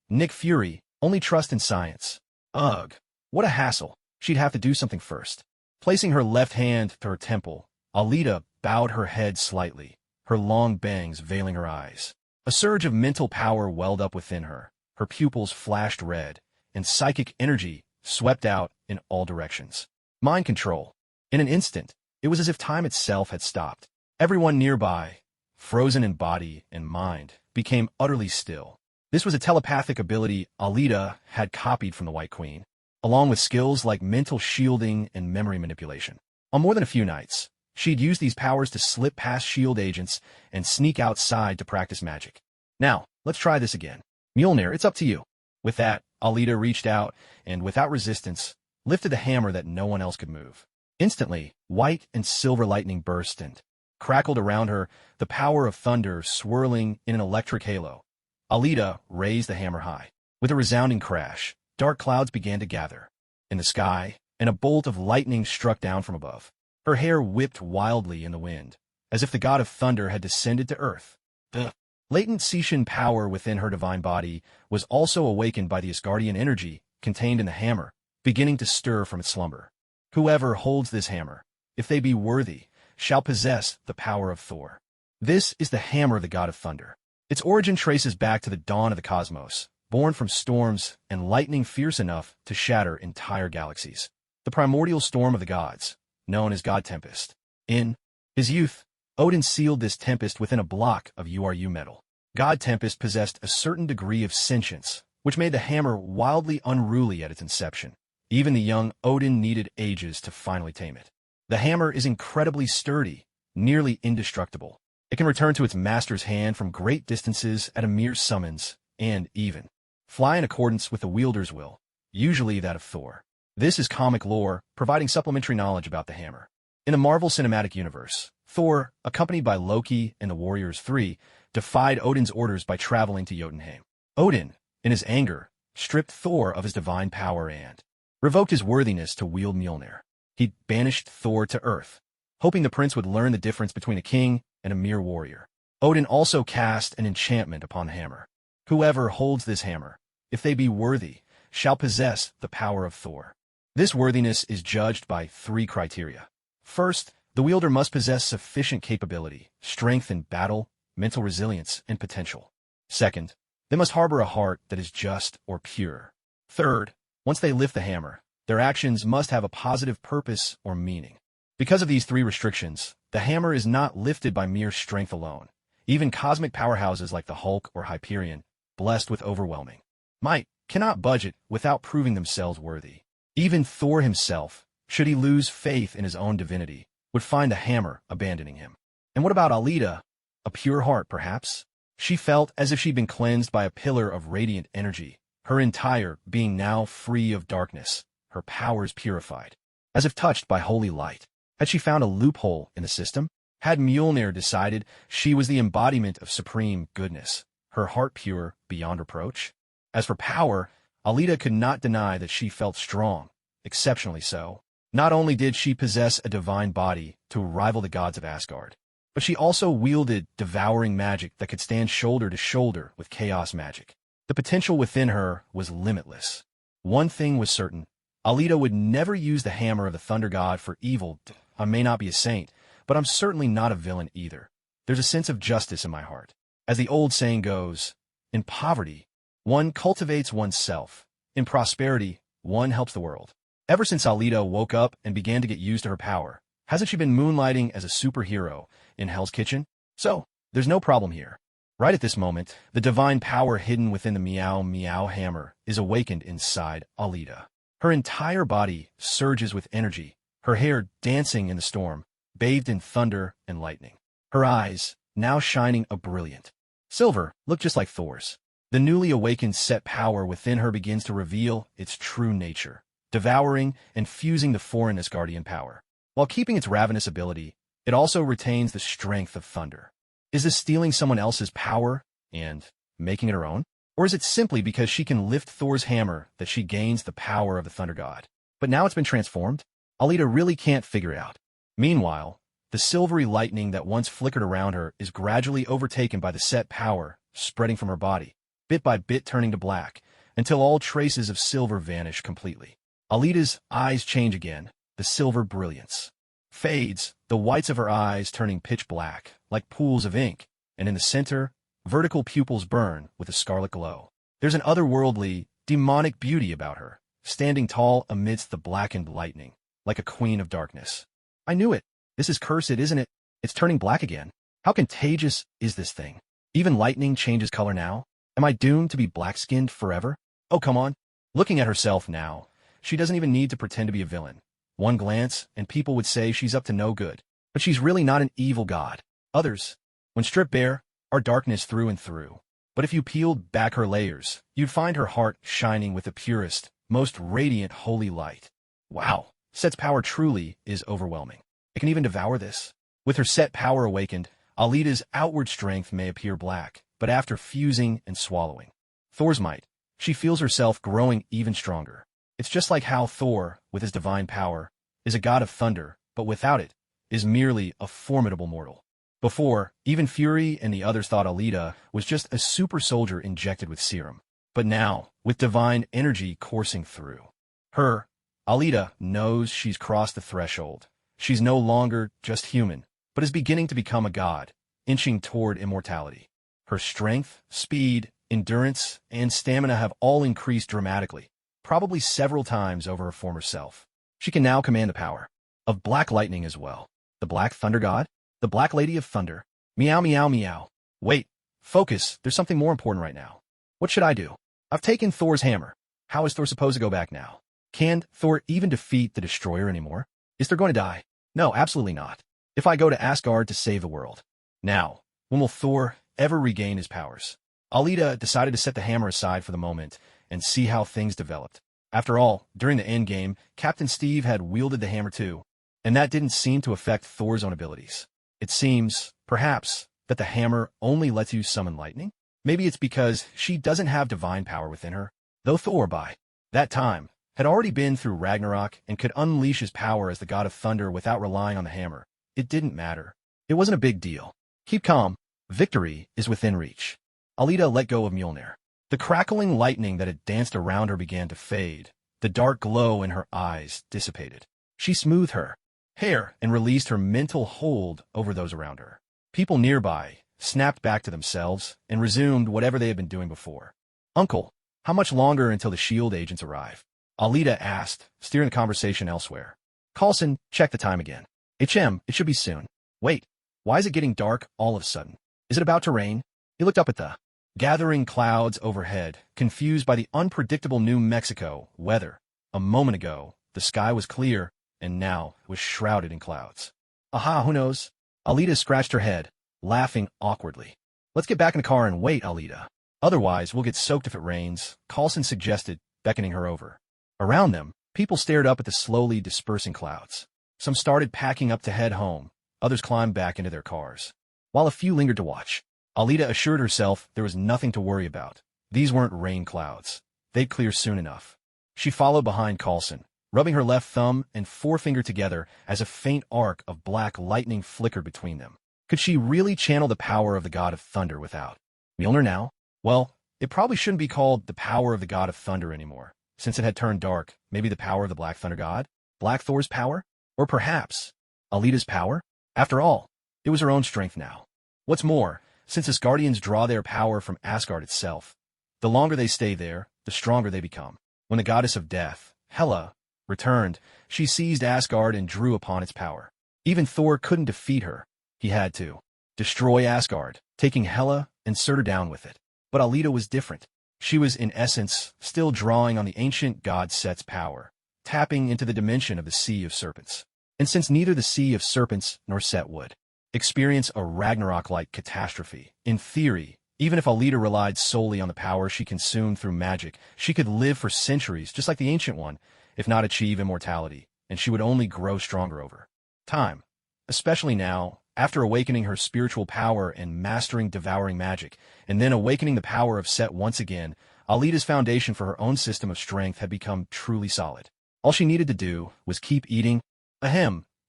Nick Fury, only trust in science. Ugh. What a hassle. She'd have to do something first. Placing her left hand to her temple, Alita bowed her head slightly, her long bangs veiling her eyes. A surge of mental power welled up within her. Her pupils flashed red, and psychic energy swept out in all directions. Mind control. In an instant, it was as if time itself had stopped. Everyone nearby, frozen in body and mind, became utterly still. This was a telepathic ability Alita had copied from the White Queen, along with skills like mental shielding and memory manipulation. On more than a few nights, she'd used these powers to slip past shield agents and sneak outside to practice magic. Now, let's try this again. Mjolnir, it's up to you. With that, Alita reached out and, without resistance, lifted the hammer that no one else could move. Instantly, white and silver lightning burst and crackled around her, the power of thunder swirling in an electric halo. Alita raised the hammer high. With a resounding crash, dark clouds began to gather in the sky, and a bolt of lightning struck down from above. Her hair whipped wildly in the wind, as if the god of thunder had descended to earth. The latent Seishan power within her divine body was also awakened by the Asgardian energy contained in the hammer, beginning to stir from its slumber. Whoever holds this hammer, if they be worthy, shall possess the power of Thor. This is the hammer of the god of thunder. Its origin traces back to the dawn of the cosmos, born from storms and lightning fierce enough to shatter entire galaxies. The primordial storm of the gods, known as God Tempest. In his youth, Odin sealed this tempest within a block of URU metal. God Tempest possessed a certain degree of sentience, which made the hammer wildly unruly at its inception. Even the young Odin needed ages to finally tame it. The hammer is incredibly sturdy, nearly indestructible. It can return to its master's hand from great distances at a mere summons, and even fly in accordance with the wielder's will, usually that of Thor. This is comic lore, providing supplementary knowledge about the hammer. In the Marvel Cinematic Universe, Thor, accompanied by Loki and the Warriors 3, defied Odin's orders by traveling to Jotunheim. Odin, in his anger, stripped Thor of his divine power and revoked his worthiness to wield Mjolnir. He banished Thor to Earth, hoping the prince would learn the difference between a king and a mere warrior. Odin also cast an enchantment upon the hammer. Whoever holds this hammer, if they be worthy, shall possess the power of Thor. This worthiness is judged by 3 criteria. First, the wielder must possess sufficient capability, strength in battle, mental resilience, and potential. Second, they must harbor a heart that is just or pure. Third, once they lift the hammer, their actions must have a positive purpose or meaning. Because of these 3 restrictions, the hammer is not lifted by mere strength alone. Even cosmic powerhouses like the Hulk or Hyperion, blessed with overwhelming might, cannot budget without proving themselves worthy. Even Thor himself, should he lose faith in his own divinity, would find the hammer abandoning him. And what about Alita? A pure heart, perhaps? She felt as if she'd been cleansed by a pillar of radiant energy, her entire being now free of darkness, her powers purified, as if touched by holy light. Had she found a loophole in the system? Had Mjolnir decided she was the embodiment of supreme goodness, her heart pure beyond reproach? As for power, Alita could not deny that she felt strong, exceptionally so. Not only did she possess a divine body to rival the gods of Asgard, but she also wielded devouring magic that could stand shoulder to shoulder with chaos magic. The potential within her was limitless. One thing was certain: Alita would never use the hammer of the thunder god for evil. I may not be a saint, but I'm certainly not a villain either. There's a sense of justice in my heart. As the old saying goes, in poverty, one cultivates oneself. In prosperity, one helps the world. Ever since Alita woke up and began to get used to her power, Hasn't she been moonlighting as a superhero in Hell's Kitchen? So, there's no problem here. Right at this moment, the divine power hidden within the Meow Meow hammer is awakened inside Alita. Her entire body surges with energy, her hair dancing in the storm, bathed in thunder and lightning. Her eyes, now shining a brilliant silver, look just like Thor's. The newly awakened set power within her begins to reveal its true nature, devouring and fusing the foreign Asgardian power. While keeping its ravenous ability, it also retains the strength of thunder. Is this stealing someone else's power and making it her own? Or is it simply because she can lift Thor's hammer that she gains the power of the thunder god? But now it's been transformed? Alita really can't figure it out. Meanwhile, the silvery lightning that once flickered around her is gradually overtaken by the set power, spreading from her body, bit by bit turning to black, until all traces of silver vanish completely. Alita's eyes change again, the silver brilliance fades, the whites of her eyes turning pitch black, like pools of ink, and in the center, vertical pupils burn with a scarlet glow. There's an otherworldly, demonic beauty about her, standing tall amidst the blackened lightning, like a queen of darkness. I knew it. This is cursed, isn't it? It's turning black again. How contagious is this thing? Even lightning changes color now? Am I doomed to be black-skinned forever? Oh, come on. Looking at herself now, she doesn't even need to pretend to be a villain. One glance, and people would say she's up to no good. But she's really not an evil god. Others, when stripped bare, are darkness through and through. But if you peeled back her layers, you'd find her heart shining with the purest, most radiant holy light. Wow, Set's power truly is overwhelming. It can even devour this. With her set power awakened, Alita's outward strength may appear black, but after fusing and swallowing Thor's might, she feels herself growing even stronger. It's just like how Thor, with his divine power, is a god of thunder, but without it, is merely a formidable mortal. Before, even Fury and the others thought Alita was just a super soldier injected with serum. But now, with divine energy coursing through her, Alita knows she's crossed the threshold. She's no longer just human, but is beginning to become a god, inching toward immortality. Her strength, speed, endurance, and stamina have all increased dramatically, probably several times over her former self. She can now command the power of Black Lightning as well. The Black Thunder God? The Black Lady of Thunder? Meow meow meow. Wait, focus, there's something more important right now. What should I do? I've taken Thor's hammer. How is Thor supposed to go back now? Can Thor even defeat the Destroyer anymore? Is Thor going to die? No, absolutely not. If I go to Asgard to save the world. Now, when will Thor ever regain his powers? Alita decided to set the hammer aside for the moment and see how things developed. After all, during the endgame, Captain Steve had wielded the hammer too, and that didn't seem to affect Thor's own abilities. It seems, perhaps, that the hammer only lets you summon lightning? Maybe it's because she doesn't have divine power within her, though Thor, by that time, had already been through Ragnarok and could unleash his power as the god of thunder without relying on the hammer. It didn't matter. It wasn't a big deal. Keep calm. Victory is within reach. Alita let go of Mjolnir. The crackling lightning that had danced around her began to fade. The dark glow in her eyes dissipated. She smoothed her hair and released her mental hold over those around her. People nearby snapped back to themselves and resumed whatever they had been doing before. Uncle, how much longer until the S.H.I.E.L.D. agents arrive? Alita asked, steering the conversation elsewhere. Coulson, check the time again. HM, it should be soon. Wait, why is it getting dark all of a sudden? Is it about to rain? He looked up at the gathering clouds overhead, confused by the unpredictable New Mexico weather. A moment ago, the sky was clear, and now it was shrouded in clouds. Aha, who knows? Alita scratched her head, laughing awkwardly. Let's get back in the car and wait, Alita. Otherwise, we'll get soaked if it rains, Coulson suggested, beckoning her over. Around them, people stared up at the slowly dispersing clouds. Some started packing up to head home, others climbed back into their cars. While a few lingered to watch, Alita assured herself there was nothing to worry about. These weren't rain clouds. They'd clear soon enough. She followed behind Coulson, rubbing her left thumb and forefinger together as a faint arc of black lightning flickered between them. Could she really channel the power of the god of thunder without Mjolnir now? Well, it probably shouldn't be called the power of the god of thunder anymore. Since it had turned dark, maybe the power of the Black Thunder God? Black Thor's power? Or perhaps Alita's power? After all, it was her own strength now. What's more, since Asgardians draw their power from Asgard itself, the longer they stay there, the stronger they become. When the goddess of death, Hela, returned, she seized Asgard and drew upon its power. Even Thor couldn't defeat her. He had to destroy Asgard, taking Hela and Surtur down with it. But Alita was different. She was, in essence, still drawing on the ancient god Set's power, tapping into the dimension of the Sea of Serpents. And since neither the Sea of Serpents nor Set would experience a Ragnarok-like catastrophe, in theory, even if Alita relied solely on the power she consumed through magic, she could live for centuries just like the Ancient One, if not achieve immortality, and she would only grow stronger over time. Especially now, after awakening her spiritual power and mastering devouring magic, and then awakening the power of Set once again, Alita's foundation for her own system of strength had become truly solid. All she needed to do was keep eating.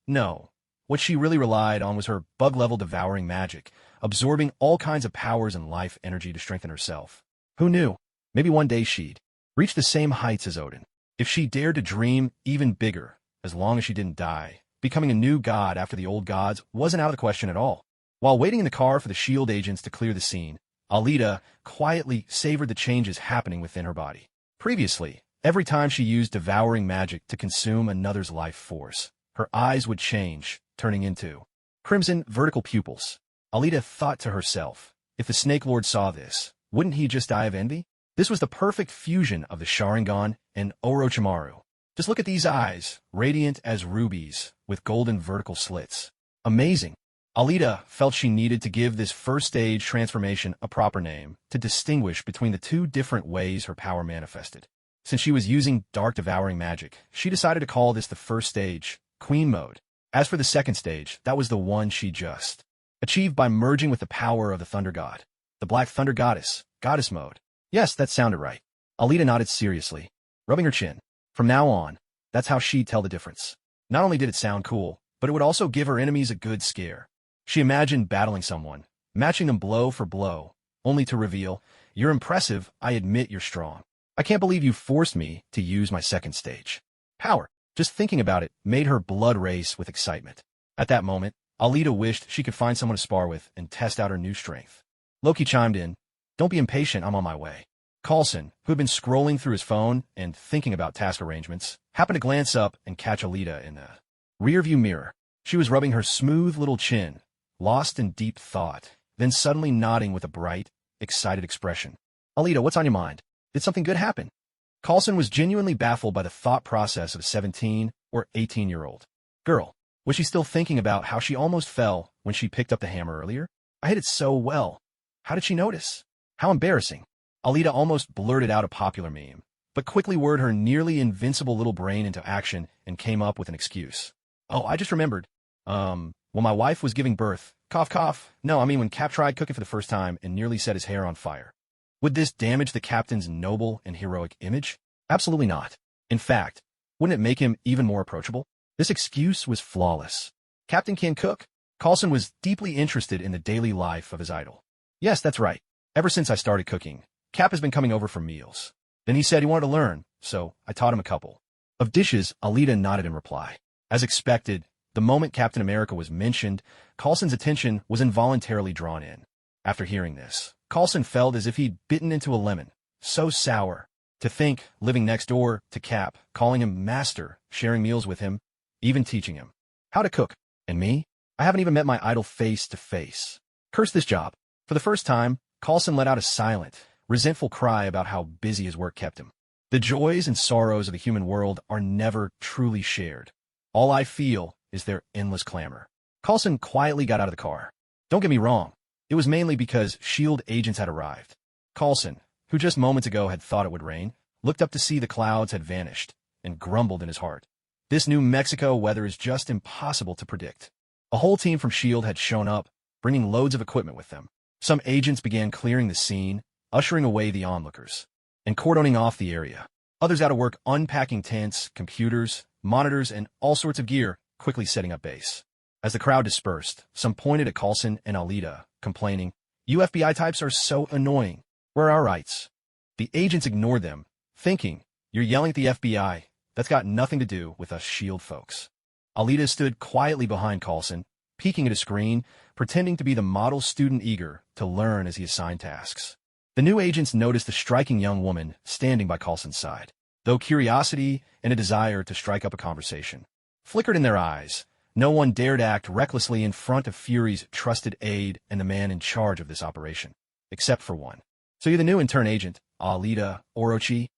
No. What she really relied on was her bug-level devouring magic, absorbing all kinds of powers and life energy to strengthen herself. Who knew? Maybe one day she'd reach the same heights as Odin. If she dared to dream even bigger, as long as she didn't die, becoming a new god after the old gods wasn't out of the question at all. While waiting in the car for the S.H.I.E.L.D. agents to clear the scene, Alita quietly savored the changes happening within her body. Previously, every time she used devouring magic to consume another's life force, her eyes would change, turning into crimson vertical pupils. Alita thought to herself, if the Snake Lord saw this, wouldn't he just die of envy? This was the perfect fusion of the Sharingan and Orochimaru. Just look at these eyes, radiant as rubies, with golden vertical slits. Amazing. Alita felt she needed to give this first-stage transformation a proper name to distinguish between the two different ways her power manifested. Since she was using dark devouring magic, she decided to call this the first stage, Queen Mode. As for the second stage, that was the one she just achieved by merging with the power of the Thunder God, the Black Thunder Goddess, Goddess Mode. Yes, that sounded right. Alita nodded seriously, rubbing her chin. From now on, that's how she'd tell the difference. Not only did it sound cool, but it would also give her enemies a good scare. She imagined battling someone, matching them blow for blow, only to reveal, "You're impressive, I admit you're strong. I can't believe you forced me to use my second stage power." Just thinking about it made her blood race with excitement. At that moment, Alita wished she could find someone to spar with and test out her new strength. Loki chimed in, "Don't be impatient, I'm on my way." Coulson, who had been scrolling through his phone and thinking about task arrangements, happened to glance up and catch Alita in the rearview mirror. She was rubbing her smooth little chin, lost in deep thought, then suddenly nodding with a bright, excited expression. "Alita, what's on your mind? Did something good happen?" Coulson was genuinely baffled by the thought process of a 17 or 18-year-old girl. Was she still thinking about how she almost fell when she picked up the hammer earlier? "I hit it so well. How did she notice? How embarrassing." Alita almost blurted out a popular meme, but quickly whirred her nearly invincible little brain into action and came up with an excuse. "Oh, I just remembered. When my wife was giving birth, cough cough, no, I mean when Cap tried cooking for the first time and nearly set his hair on fire. Would this damage the captain's noble and heroic image? Absolutely not. In fact, wouldn't it make him even more approachable?" This excuse was flawless. Captain can cook? Coulson was deeply interested in the daily life of his idol. "Yes, that's right. Ever since I started cooking, Cap has been coming over for meals. Then he said he wanted to learn, so I taught him a couple of dishes." Alita nodded in reply. As expected, the moment Captain America was mentioned, Coulson's attention was involuntarily drawn in. After hearing this, Coulson felt as if he'd bitten into a lemon. So sour. To think, living next door to Cap, calling him master, sharing meals with him, even teaching him how to cook. And me? I haven't even met my idol face to face. Curse this job. For the first time, Coulson let out a silent, resentful cry about how busy his work kept him. The joys and sorrows of the human world are never truly shared. All I feel is their endless clamor. Coulson quietly got out of the car. Don't get me wrong. It was mainly because S.H.I.E.L.D. agents had arrived. Coulson, who just moments ago had thought it would rain, looked up to see the clouds had vanished, and grumbled in his heart. This New Mexico weather is just impossible to predict. A whole team from S.H.I.E.L.D. had shown up, bringing loads of equipment with them. Some agents began clearing the scene, ushering away the onlookers, and cordoning off the area. Others out of work unpacking tents, computers, monitors, and all sorts of gear, quickly setting up base. As the crowd dispersed, some pointed at Coulson and Alita, complaining, "You FBI types are so annoying. Where are our rights?" The agents ignored them, thinking, "You're yelling at the FBI. That's got nothing to do with us S.H.I.E.L.D. folks." Alita stood quietly behind Coulson, peeking at a screen, pretending to be the model student eager to learn as he assigned tasks. The new agents noticed the striking young woman standing by Coulson's side, though curiosity and a desire to strike up a conversation flickered in their eyes. No one dared act recklessly in front of Fury's trusted aide and the man in charge of this operation, except for one. "So you're the new intern agent, Alita Orochi?"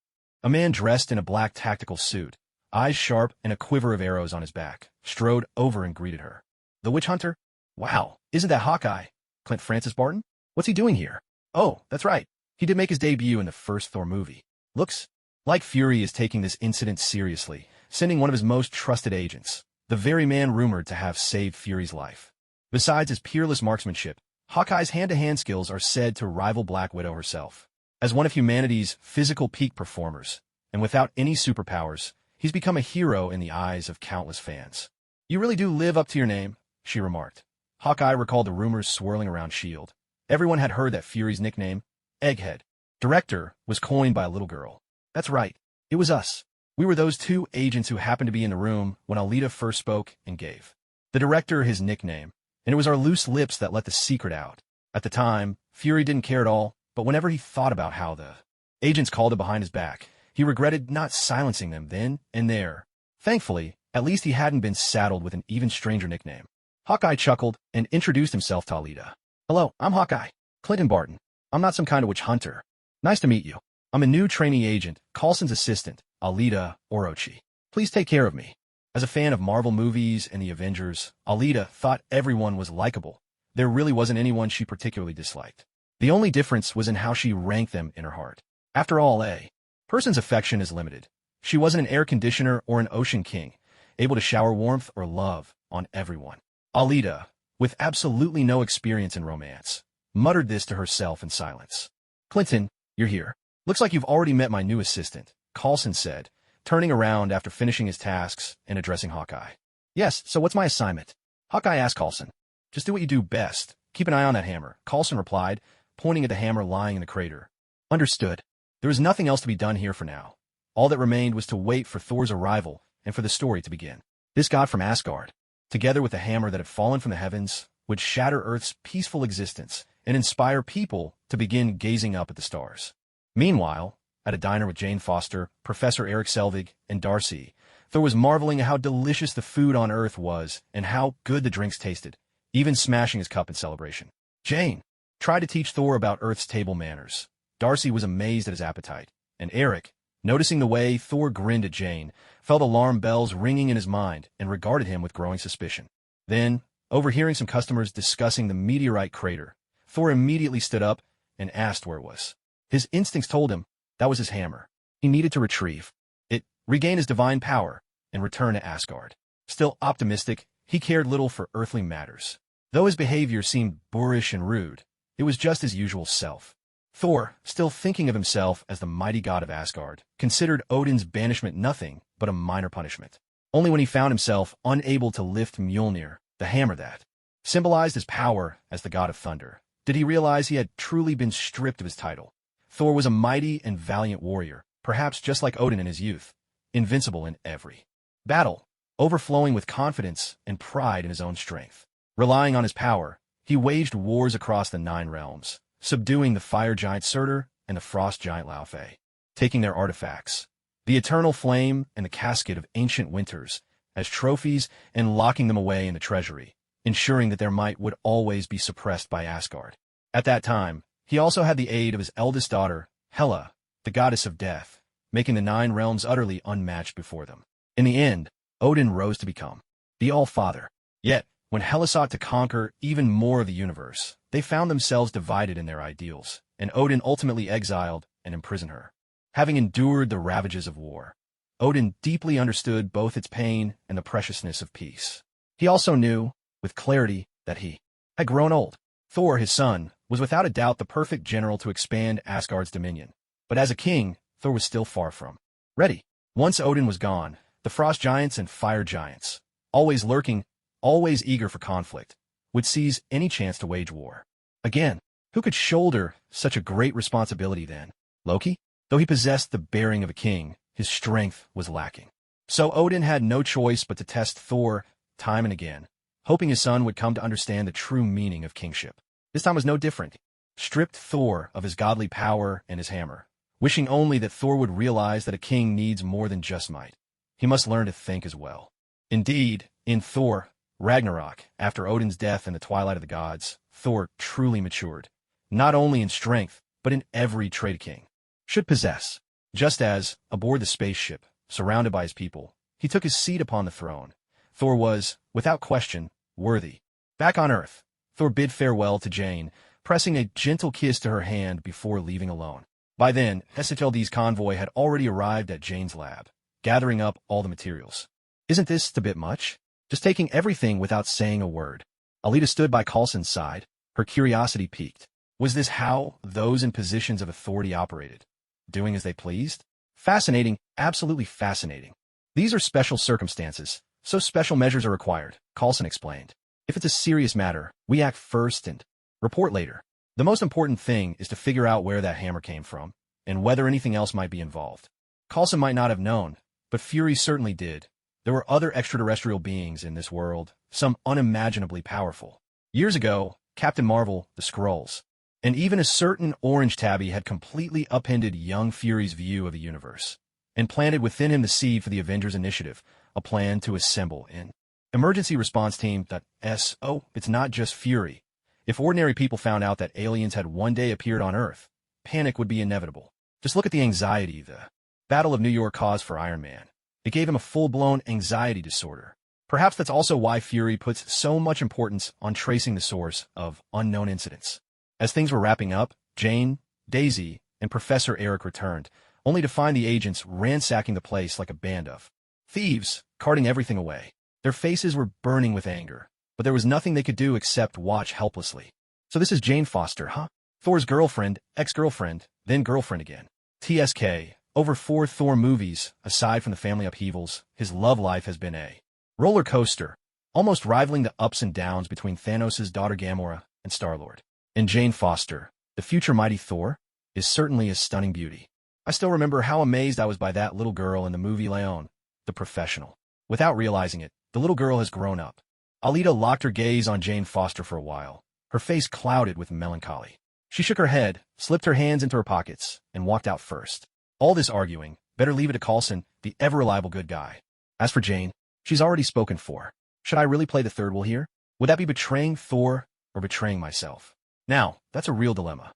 A man dressed in a black tactical suit, eyes sharp and a quiver of arrows on his back, strode over and greeted her. "The witch hunter? Wow, isn't that Hawkeye? Clint Francis Barton? What's he doing here?" "Oh, that's right. He did make his debut in the first Thor movie. Looks like Fury is taking this incident seriously, sending one of his most trusted agents, the very man rumored to have saved Fury's life. Besides his peerless marksmanship, Hawkeye's hand-to-hand skills are said to rival Black Widow herself. As one of humanity's physical peak performers, and without any superpowers, he's become a hero in the eyes of countless fans." "You really do live up to your name," she remarked. Hawkeye recalled the rumors swirling around S.H.I.E.L.D. Everyone had heard that Fury's nickname, Egghead, Director, was coined by a little girl. "That's right. It was us. We were those two agents who happened to be in the room when Alita first spoke and gave the Director his nickname, and it was our loose lips that let the secret out. At the time, Fury didn't care at all, but whenever he thought about how the agents called him behind his back, he regretted not silencing them then and there. Thankfully, at least he hadn't been saddled with an even stranger nickname." Hawkeye chuckled and introduced himself to Alita. "Hello, I'm Hawkeye. Clinton Barton. I'm not some kind of witch hunter. Nice to meet you. I'm a new trainee agent, Coulson's assistant, Alita Orochi. Please take care of me." As a fan of Marvel movies and the Avengers, Alita thought everyone was likable. There really wasn't anyone she particularly disliked. The only difference was in how she ranked them in her heart. After all, a person's affection is limited. She wasn't an air conditioner or an ocean king, able to shower warmth or love on everyone. Alita, with absolutely no experience in romance, muttered this to herself in silence. "Clinton, you're here. Looks like you've already met my new assistant," Coulson said, turning around after finishing his tasks and addressing Hawkeye. "Yes, so what's my assignment?" Hawkeye asked Coulson. "Just do what you do best. Keep an eye on that hammer," Coulson replied, pointing at the hammer lying in the crater. "Understood." There was nothing else to be done here for now. All that remained was to wait for Thor's arrival and for the story to begin. This god from Asgard, together with the hammer that had fallen from the heavens, would shatter Earth's peaceful existence and inspire people to begin gazing up at the stars. Meanwhile, at a diner with Jane Foster, Professor Eric Selvig, and Darcy, Thor was marveling at how delicious the food on Earth was and how good the drinks tasted, even smashing his cup in celebration. Jane tried to teach Thor about Earth's table manners. Darcy was amazed at his appetite, and Eric, noticing the way Thor grinned at Jane, felt alarm bells ringing in his mind and regarded him with growing suspicion. Then, overhearing some customers discussing the meteorite crater, Thor immediately stood up and asked where it was. His instincts told him that was his hammer. He needed to retrieve it, regain his divine power, and return to Asgard. Still optimistic, he cared little for earthly matters. Though his behavior seemed boorish and rude, it was just his usual self. Thor, still thinking of himself as the mighty god of Asgard, considered Odin's banishment nothing but a minor punishment. Only when he found himself unable to lift Mjolnir, the hammer that symbolized his power as the god of thunder, did he realize he had truly been stripped of his title. Thor was a mighty and valiant warrior, perhaps just like Odin in his youth, invincible in every battle, overflowing with confidence and pride in his own strength. Relying on his power, he waged wars across the 9 realms, subduing the fire giant Surtur and the frost giant Laufey, taking their artifacts, the eternal flame and the casket of ancient winters, as trophies and locking them away in the treasury, ensuring that their might would always be suppressed by Asgard. At that time, he also had the aid of his eldest daughter, Hela, the goddess of death, making the 9 realms utterly unmatched before them. In the end, Odin rose to become the All-Father. Yet, when Hela sought to conquer even more of the universe, they found themselves divided in their ideals, and Odin ultimately exiled and imprisoned her. Having endured the ravages of war, Odin deeply understood both its pain and the preciousness of peace. He also knew, with clarity, that he had grown old. Thor, his son, was without a doubt the perfect general to expand Asgard's dominion. But as a king, Thor was still far from ready. Once Odin was gone, the frost giants and fire giants, always lurking, always eager for conflict, would seize any chance to wage war. Again, who could shoulder such a great responsibility then? Loki? Though he possessed the bearing of a king, his strength was lacking. So Odin had no choice but to test Thor time and again, hoping his son would come to understand the true meaning of kingship. This time was no different. Stripped Thor of his godly power and his hammer, wishing only that Thor would realize that a king needs more than just might. He must learn to think as well. Indeed, in Thor, Ragnarok, after Odin's death in the Twilight of the Gods, Thor truly matured, not only in strength, but in every trait a king should possess. Just as, aboard the spaceship, surrounded by his people, he took his seat upon the throne, Thor was, without question, worthy. Back on Earth, Thor bid farewell to Jane, pressing a gentle kiss to her hand before leaving alone. By then, Mephistopheles' convoy had already arrived at Jane's lab, gathering up all the materials. Isn't this a bit much? Just taking everything without saying a word. Alita stood by Coulson's side, her curiosity piqued. Was this how those in positions of authority operated? Doing as they pleased? Fascinating, absolutely fascinating. These are special circumstances, so special measures are required, Coulson explained. If it's a serious matter, we act first and report later. The most important thing is to figure out where that hammer came from, and whether anything else might be involved. Coulson might not have known, but Fury certainly did. There were other extraterrestrial beings in this world, some unimaginably powerful. Years ago, Captain Marvel, the Skrulls, and even a certain Orange Tabby had completely upended young Fury's view of the universe, and planted within him the seed for the Avengers Initiative, a plan to assemble an emergency response team that it's not just Fury. If ordinary people found out that aliens had one day appeared on Earth, panic would be inevitable. Just look at the anxiety the Battle of New York caused for Iron Man. It gave him a full-blown anxiety disorder. Perhaps that's also why Fury puts so much importance on tracing the source of unknown incidents. As things were wrapping up, Jane, Daisy, and Professor Eric returned, only to find the agents ransacking the place like a band of thieves, carting everything away. Their faces were burning with anger, but there was nothing they could do except watch helplessly. So this is Jane Foster, huh? Thor's girlfriend, ex-girlfriend, then girlfriend again. TSK, over 4 Thor movies, aside from the family upheavals, his love life has been a roller coaster, almost rivaling the ups and downs between Thanos' daughter Gamora and Star-Lord. And Jane Foster, the future mighty Thor, is certainly a stunning beauty. I still remember how amazed I was by that little girl in the movie Leon, the professional. Without realizing it, the little girl has grown up. Alita locked her gaze on Jane Foster for a while, her face clouded with melancholy. She shook her head, slipped her hands into her pockets, and walked out first. All this arguing, better leave it to Coulson, the ever-reliable good guy. As for Jane, she's already spoken for. Should I really play the third wheel here? Would that be betraying Thor or betraying myself? Now, that's a real dilemma.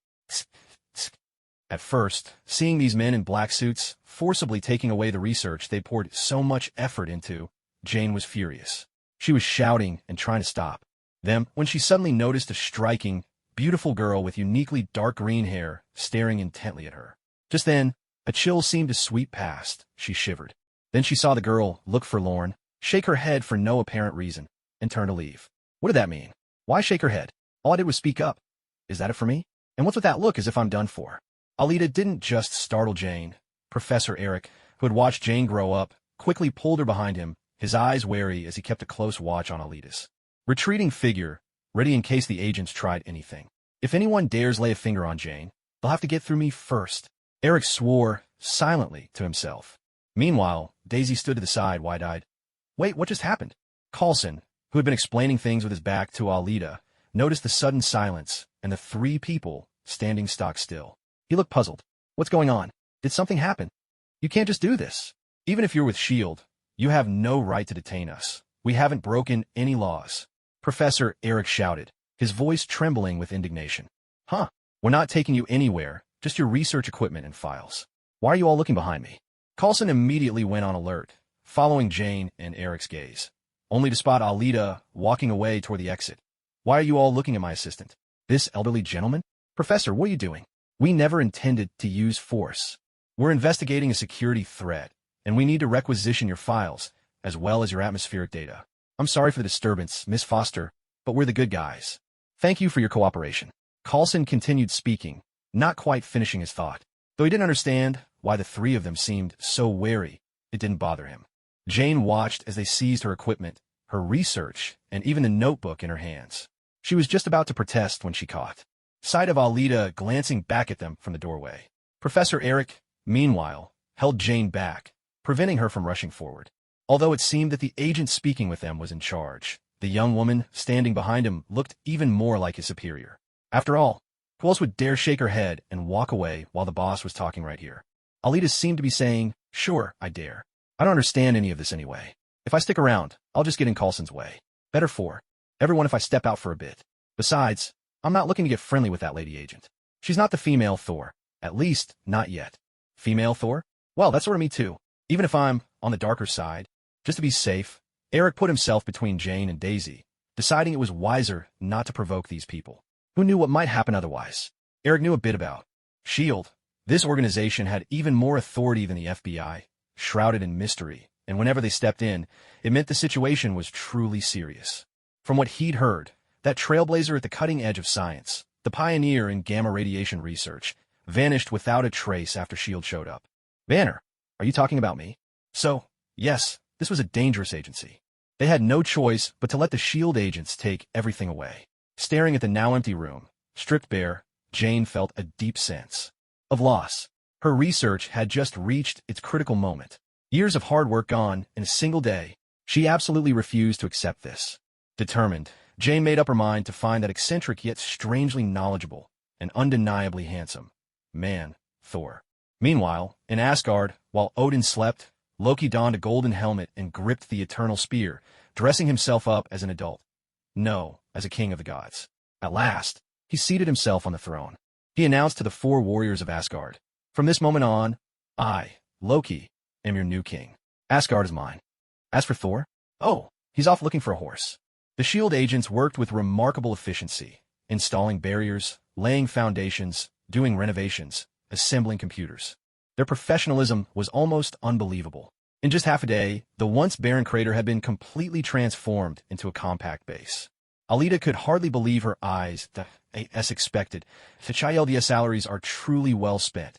At first, seeing these men in black suits forcibly taking away the research they poured so much effort into, Jane was furious. She was shouting and trying to stop them when she suddenly noticed a striking, beautiful girl with uniquely dark green hair staring intently at her. Just then, a chill seemed to sweep past. She shivered. Then she saw the girl look forlorn, shake her head for no apparent reason, and turn to leave. What did that mean? Why shake her head? All I did was speak up. Is that it for me? And what's with that look as if I'm done for? Alita didn't just startle Jane. Professor Eric, who had watched Jane grow up, quickly pulled her behind him, his eyes wary as he kept a close watch on Alita's retreating figure, ready in case the agents tried anything. If anyone dares lay a finger on Jane, they'll have to get through me first. Eric swore silently to himself. Meanwhile, Daisy stood to the side, wide-eyed. Wait, what just happened? Coulson, who had been explaining things with his back to Alita, noticed the sudden silence and the 3 people standing stock still. He looked puzzled. What's going on? Did something happen? You can't just do this. Even if you're with S.H.I.E.L.D., you have no right to detain us. We haven't broken any laws. Professor Eric shouted, his voice trembling with indignation. Huh? We're not taking you anywhere, just your research equipment and files. Why are you all looking behind me? Coulson immediately went on alert, following Jane and Eric's gaze, only to spot Alita walking away toward the exit. Why are you all looking at my assistant? This elderly gentleman? Professor, what are you doing? We never intended to use force. We're investigating a security threat, and we need to requisition your files, as well as your atmospheric data. I'm sorry for the disturbance, Miss Foster, but we're the good guys. Thank you for your cooperation. Coulson continued speaking, not quite finishing his thought. Though he didn't understand why the 3 of them seemed so wary, it didn't bother him. Jane watched as they seized her equipment, her research, and even the notebook in her hands. She was just about to protest when she caught sight of Alita glancing back at them from the doorway. Professor Eric, meanwhile, held Jane back, preventing her from rushing forward. Although it seemed that the agent speaking with them was in charge, the young woman standing behind him looked even more like his superior. After all, who else would dare shake her head and walk away while the boss was talking right here? Alita seemed to be saying, sure, I dare. I don't understand any of this anyway. If I stick around, I'll just get in Coulson's way. Better for everyone if I step out for a bit. Besides, I'm not looking to get friendly with that lady agent. She's not the female Thor. At least, not yet. Female Thor? Well, that's sort of me too. Even if I'm on the darker side. Just to be safe, Eric put himself between Jane and Daisy, deciding it was wiser not to provoke these people. Who knew what might happen otherwise? Eric knew a bit about S.H.I.E.L.D. This organization had even more authority than the FBI, shrouded in mystery, and whenever they stepped in, it meant the situation was truly serious. From what he'd heard, that trailblazer at the cutting edge of science, the pioneer in gamma radiation research, vanished without a trace after S.H.I.E.L.D. showed up. Banner, are you talking about me? So, yes, this was a dangerous agency. They had no choice but to let the S.H.I.E.L.D. agents take everything away. Staring at the now empty room, stripped bare, Jane felt a deep sense of loss. Her research had just reached its critical moment. Years of hard work gone in a single day. She absolutely refused to accept this. Determined, Jane made up her mind to find that eccentric yet strangely knowledgeable and undeniably handsome man, Thor. Meanwhile, in Asgard, while Odin slept, Loki donned a golden helmet and gripped the eternal spear, dressing himself up as an adult. No, as a king of the gods. At last, he seated himself on the throne. He announced to the 4 warriors of Asgard, "From this moment on, I, Loki, am your new king. Asgard is mine." As for Thor, oh, he's off looking for a horse. The S.H.I.E.L.D. agents worked with remarkable efficiency, installing barriers, laying foundations, doing renovations, assembling computers. Their professionalism was almost unbelievable. In just half a day, the once barren crater had been completely transformed into a compact base. Alita could hardly believe her eyes. As expected, the S.H.I.E.L.D. salaries are truly well spent.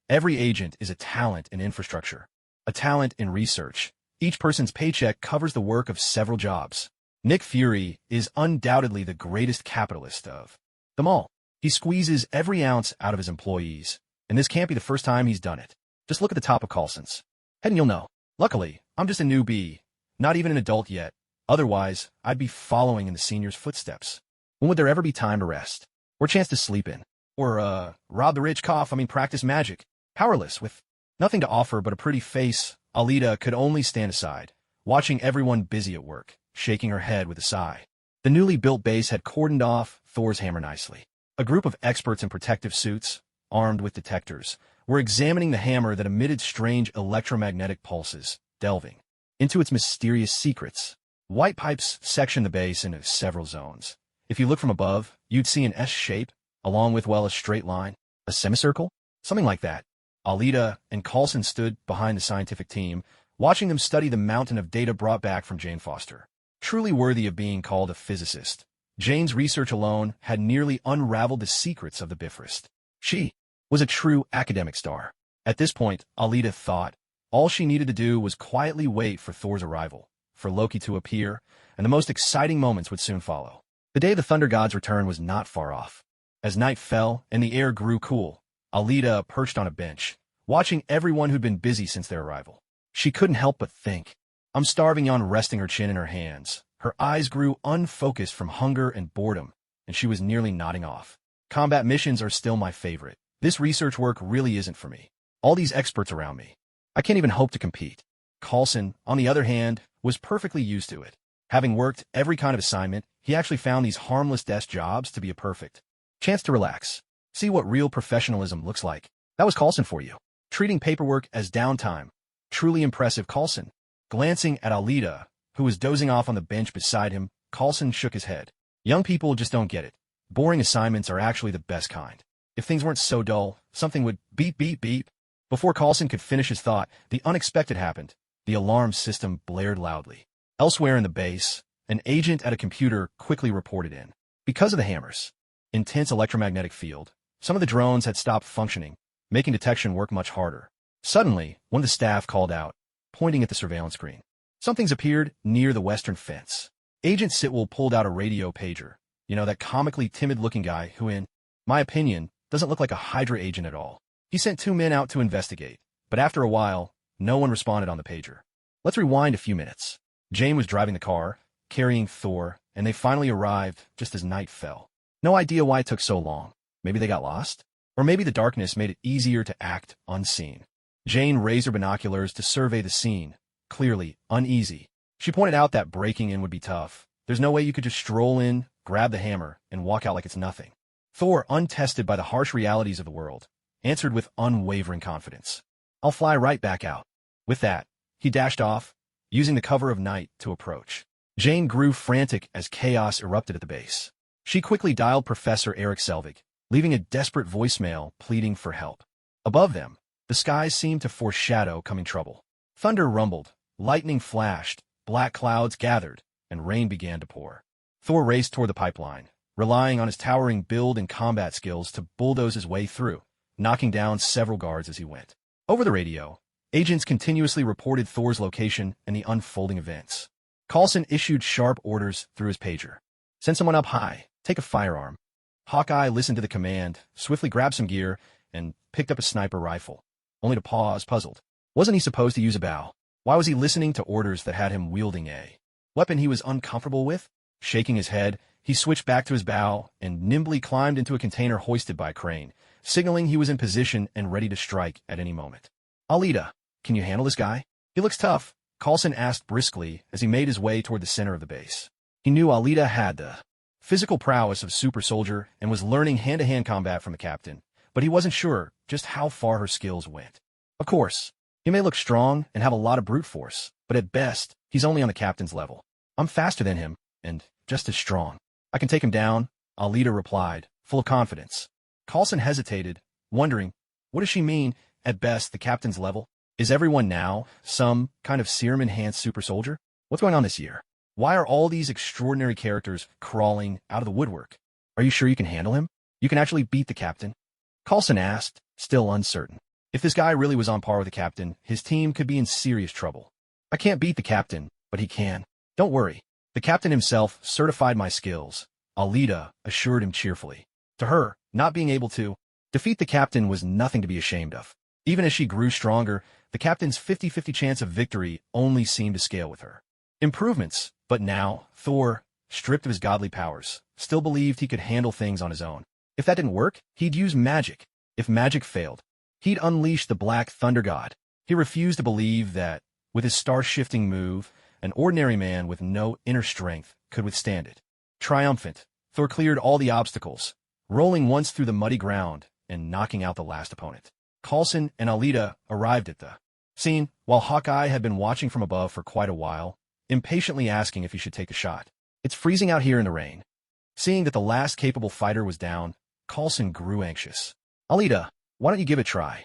Every agent is a talent in infrastructure, a talent in research. Each person's paycheck covers the work of several jobs. Nick Fury is undoubtedly the greatest capitalist of them all. He squeezes every ounce out of his employees, and this can't be the first time he's done it. Just look at the top of Coulson's head and you'll know. Luckily, I'm just a newbie, not even an adult yet. Otherwise, I'd be following in the senior's footsteps. When would there ever be time to rest? Or chance to sleep in? Or, rob the rich practice magic? Powerless, with nothing to offer but a pretty face, Alita could only stand aside, watching everyone busy at work, shaking her head with a sigh. The newly built base had cordoned off Thor's hammer nicely. A group of experts in protective suits, armed with detectors, were examining the hammer that emitted strange electromagnetic pulses, delving into its mysterious secrets. White pipes section the base into several zones. If you look from above, you'd see an S shape, along with, well, a straight line, a semicircle, something like that. Alita and Coulson stood behind the scientific team, watching them study the mountain of data brought back from Jane Foster. Truly worthy of being called a physicist, Jane's research alone had nearly unraveled the secrets of the Bifrost. She was a true academic star. At this point, Alita thought, all she needed to do was quietly wait for Thor's arrival, for Loki to appear, and the most exciting moments would soon follow. The day of the Thunder God's return was not far off. As night fell and the air grew cool, Alita perched on a bench, watching everyone who'd been busy since their arrival. She couldn't help but think. I'm starving on resting her chin in her hands. Her eyes grew unfocused from hunger and boredom, and she was nearly nodding off. Combat missions are still my favorite. This research work really isn't for me. All these experts around me. I can't even hope to compete. Coulson, on the other hand, was perfectly used to it. Having worked every kind of assignment, he actually found these harmless desk jobs to be a perfect chance to relax. See what real professionalism looks like. That was Coulson for you. Treating paperwork as downtime. Truly impressive. Coulson. Glancing at Alita, who was dozing off on the bench beside him, Coulson shook his head. Young people just don't get it. Boring assignments are actually the best kind. If things weren't so dull, something would beep, beep, beep. Before Coulson could finish his thought, the unexpected happened. The alarm system blared loudly. Elsewhere in the base, an agent at a computer quickly reported in. Because of the hammer's intense electromagnetic field, some of the drones had stopped functioning, making detection work much harder. Suddenly, one of the staff called out, pointing at the surveillance screen. Something's appeared near the western fence. Agent Sitwell pulled out a radio pager. You know, that comically timid-looking guy who, in my opinion, doesn't look like a Hydra agent at all. He sent 2 men out to investigate, but after a while, no one responded on the pager. Let's rewind a few minutes. Jane was driving the car, carrying Thor, and they finally arrived just as night fell. No idea why it took so long. Maybe they got lost? Or maybe the darkness made it easier to act unseen. Jane raised her binoculars to survey the scene, clearly uneasy. She pointed out that breaking in would be tough. There's no way you could just stroll in, grab the hammer, and walk out like it's nothing. Thor, untested by the harsh realities of the world, answered with unwavering confidence. I'll fly right back out. With that, he dashed off, using the cover of night to approach. Jane grew frantic as chaos erupted at the base. She quickly dialed Professor Eric Selvig, leaving a desperate voicemail pleading for help. Above them, the skies seemed to foreshadow coming trouble. Thunder rumbled, lightning flashed, black clouds gathered, and rain began to pour. Thor raced toward the pipeline, relying on his towering build and combat skills to bulldoze his way through, knocking down several guards as he went. Over the radio, agents continuously reported Thor's location and the unfolding events. Coulson issued sharp orders through his pager. Send someone up high, take a firearm. Hawkeye listened to the command, swiftly grabbed some gear, and picked up a sniper rifle, only to pause, puzzled. Wasn't he supposed to use a bow? Why was he listening to orders that had him wielding a weapon he was uncomfortable with? Shaking his head, he switched back to his bow and nimbly climbed into a container hoisted by a crane, signaling he was in position and ready to strike at any moment. Alita, can you handle this guy? He looks tough, Coulson asked briskly as he made his way toward the center of the base. He knew Alita had the physical prowess of super soldier and was learning hand-to-hand combat from the captain, but he wasn't sure just how far her skills went. Of course, he may look strong and have a lot of brute force, but at best, he's only on the captain's level. I'm faster than him, and just as strong. I can take him down, Alita replied, full of confidence. Coulson hesitated, wondering, what does she mean, at best, the captain's level? Is everyone now some kind of serum-enhanced super soldier? What's going on this year? Why are all these extraordinary characters crawling out of the woodwork? Are you sure you can handle him? You can actually beat the captain? Coulson asked, still uncertain. If this guy really was on par with the captain, his team could be in serious trouble. I can't beat the captain, but he can. Don't worry. The captain himself certified my skills, Alita assured him cheerfully. To her, not being able to defeat the captain was nothing to be ashamed of. Even as she grew stronger, the captain's 50-50 chance of victory only seemed to scale with her. Improvements, but now, Thor, stripped of his godly powers, still believed he could handle things on his own. If that didn't work, he'd use magic. If magic failed, he'd unleash the Black Thunder God. He refused to believe that, with his star-shifting move, an ordinary man with no inner strength could withstand it. Triumphant, Thor cleared all the obstacles, rolling once through the muddy ground and knocking out the last opponent. Coulson and Alita arrived at the scene, while Hawkeye had been watching from above for quite a while, impatiently asking if he should take a shot. It's freezing out here in the rain. Seeing that the last capable fighter was down, Coulson grew anxious. Alita, why don't you give it a try?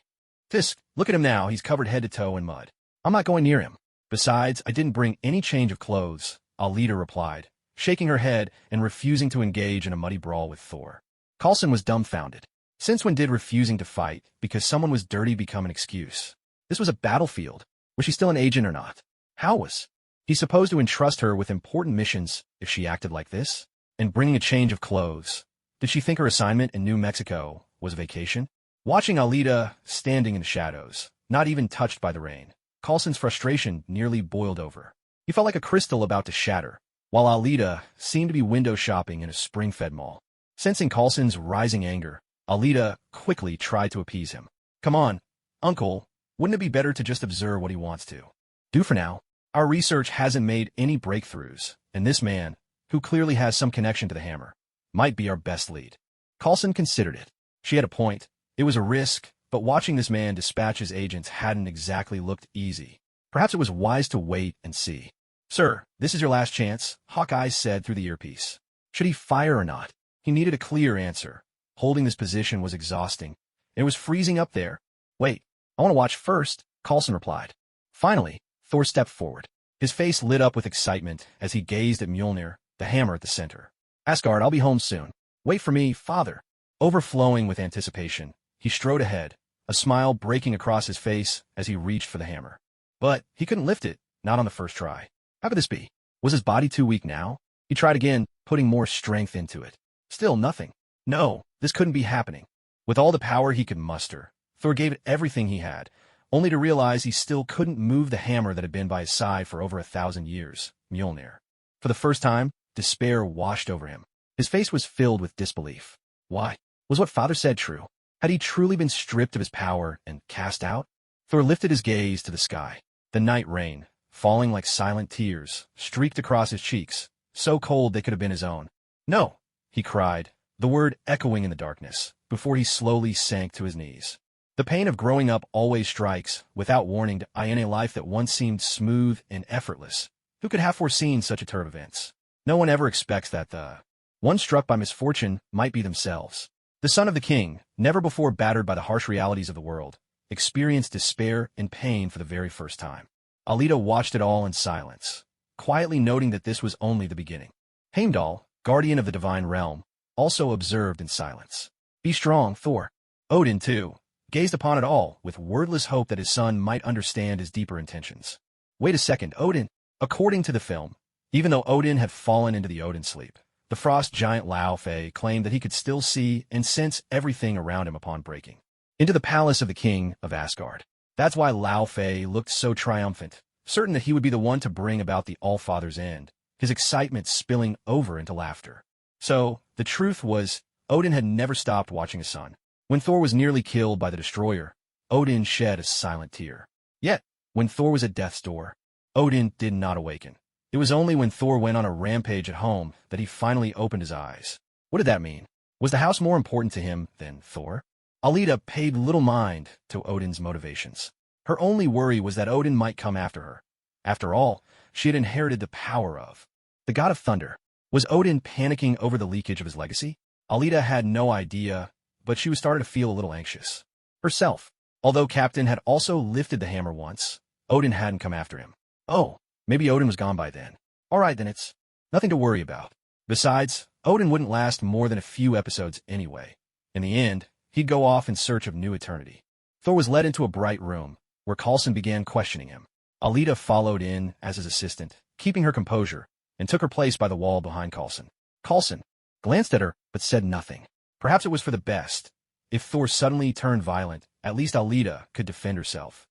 Fisk, look at him now, he's covered head to toe in mud. I'm not going near him. Besides, I didn't bring any change of clothes, Alita replied, shaking her head and refusing to engage in a muddy brawl with Thor. Coulson was dumbfounded. Since when did refusing to fight because someone was dirty become an excuse? This was a battlefield. Was she still an agent or not? How was he supposed to entrust her with important missions if she acted like this? And bringing a change of clothes. Did she think her assignment in New Mexico was a vacation? Watching Alita standing in the shadows, not even touched by the rain, Coulson's frustration nearly boiled over. He felt like a crystal about to shatter, while Alita seemed to be window shopping in a spring-fed mall. Sensing Coulson's rising anger, Alita quickly tried to appease him. Come on, Uncle, wouldn't it be better to just observe what he wants to do for now? Our research hasn't made any breakthroughs, and this man, who clearly has some connection to the hammer, might be our best lead. Coulson considered it. She had a point. It was a risk, but watching this man dispatch his agents hadn't exactly looked easy. Perhaps it was wise to wait and see. Sir, this is your last chance, Hawkeye said through the earpiece. Should he fire or not? He needed a clear answer. Holding this position was exhausting. It was freezing up there. Wait, I want to watch first, Coulson replied. Finally, Thor stepped forward. His face lit up with excitement as he gazed at Mjolnir, the hammer at the center. Asgard, I'll be home soon. Wait for me, father. Overflowing with anticipation, he strode ahead, a smile breaking across his face as he reached for the hammer. But he couldn't lift it, not on the first try. How could this be? Was his body too weak now? He tried again, putting more strength into it. Still nothing. No, this couldn't be happening. With all the power he could muster, Thor gave it everything he had, only to realize he still couldn't move the hammer that had been by his side for over 1,000 years, Mjolnir. For the first time, despair washed over him. His face was filled with disbelief. Why? Was what father said true? Had he truly been stripped of his power and cast out? Thor lifted his gaze to the sky. The night rain, falling like silent tears, streaked across his cheeks, so cold they could have been his own. "No," he cried, the word echoing in the darkness, before he slowly sank to his knees. The pain of growing up always strikes, without warning, to in a life that once seemed smooth and effortless. Who could have foreseen such a turn of events? No one ever expects that the one struck by misfortune might be themselves. The son of the king, never before battered by the harsh realities of the world, experienced despair and pain for the very first time. Alita watched it all in silence, quietly noting that this was only the beginning. Heimdall, guardian of the divine realm, also observed in silence. "Be strong, Thor." Odin, too, gazed upon it all with wordless hope that his son might understand his deeper intentions. Wait a second, Odin. According to the film, even though Odin had fallen into the Odin sleep, the frost giant Laufey claimed that he could still see and sense everything around him upon breaking into the palace of the king of Asgard. That's why Laufey looked so triumphant, certain that he would be the one to bring about the All-Father's end, his excitement spilling over into laughter. So, the truth was, Odin had never stopped watching his son. When Thor was nearly killed by the destroyer, Odin shed a silent tear. Yet, when Thor was at death's door, Odin did not awaken. It was only when Thor went on a rampage at home that he finally opened his eyes. What did that mean? Was the house more important to him than Thor? Alita paid little mind to Odin's motivations. Her only worry was that Odin might come after her. After all, she had inherited the power of the god of thunder. Was Odin panicking over the leakage of his legacy? Alita had no idea, but she was starting to feel a little anxious herself. Although Captain had also lifted the hammer once, Odin hadn't come after him. Oh, maybe Odin was gone by then. All right, then it's nothing to worry about. Besides, Odin wouldn't last more than a few episodes anyway. In the end, he'd go off in search of new eternity. Thor was led into a bright room, where Coulson began questioning him. Alita followed in as his assistant, keeping her composure, and took her place by the wall behind Coulson. Coulson glanced at her, but said nothing. Perhaps it was for the best. If Thor suddenly turned violent, at least Alita could defend herself.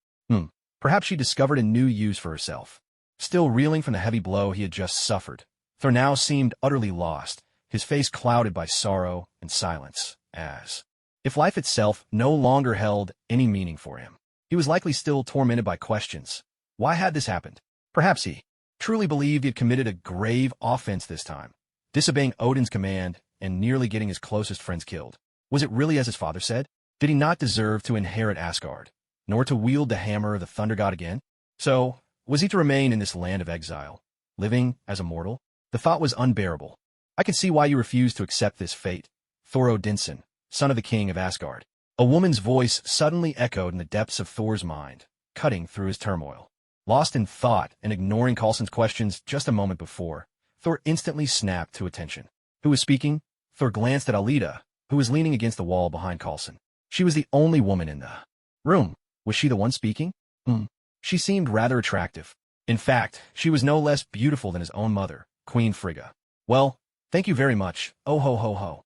Perhaps she discovered a new use for herself. Still reeling from the heavy blow he had just suffered, Thor now seemed utterly lost, his face clouded by sorrow and silence, as if life itself no longer held any meaning for him. He was likely still tormented by questions. Why had this happened? Perhaps he truly believed he had committed a grave offense this time, disobeying Odin's command and nearly getting his closest friends killed. Was it really as his father said? Did he not deserve to inherit Asgard, nor to wield the hammer of the thunder god again? So, was he to remain in this land of exile, living as a mortal? The thought was unbearable. I can see why you refused to accept this fate, Thor Odinson, son of the king of Asgard. A woman's voice suddenly echoed in the depths of Thor's mind, cutting through his turmoil. Lost in thought and ignoring Coulson's questions just a moment before, Thor instantly snapped to attention. Who was speaking? Thor glanced at Alita, who was leaning against the wall behind Coulson. She was the only woman in the room. Was she the one speaking? She seemed rather attractive. In fact, she was no less beautiful than his own mother, Queen Frigga. Well, thank you very much. Oh ho ho ho.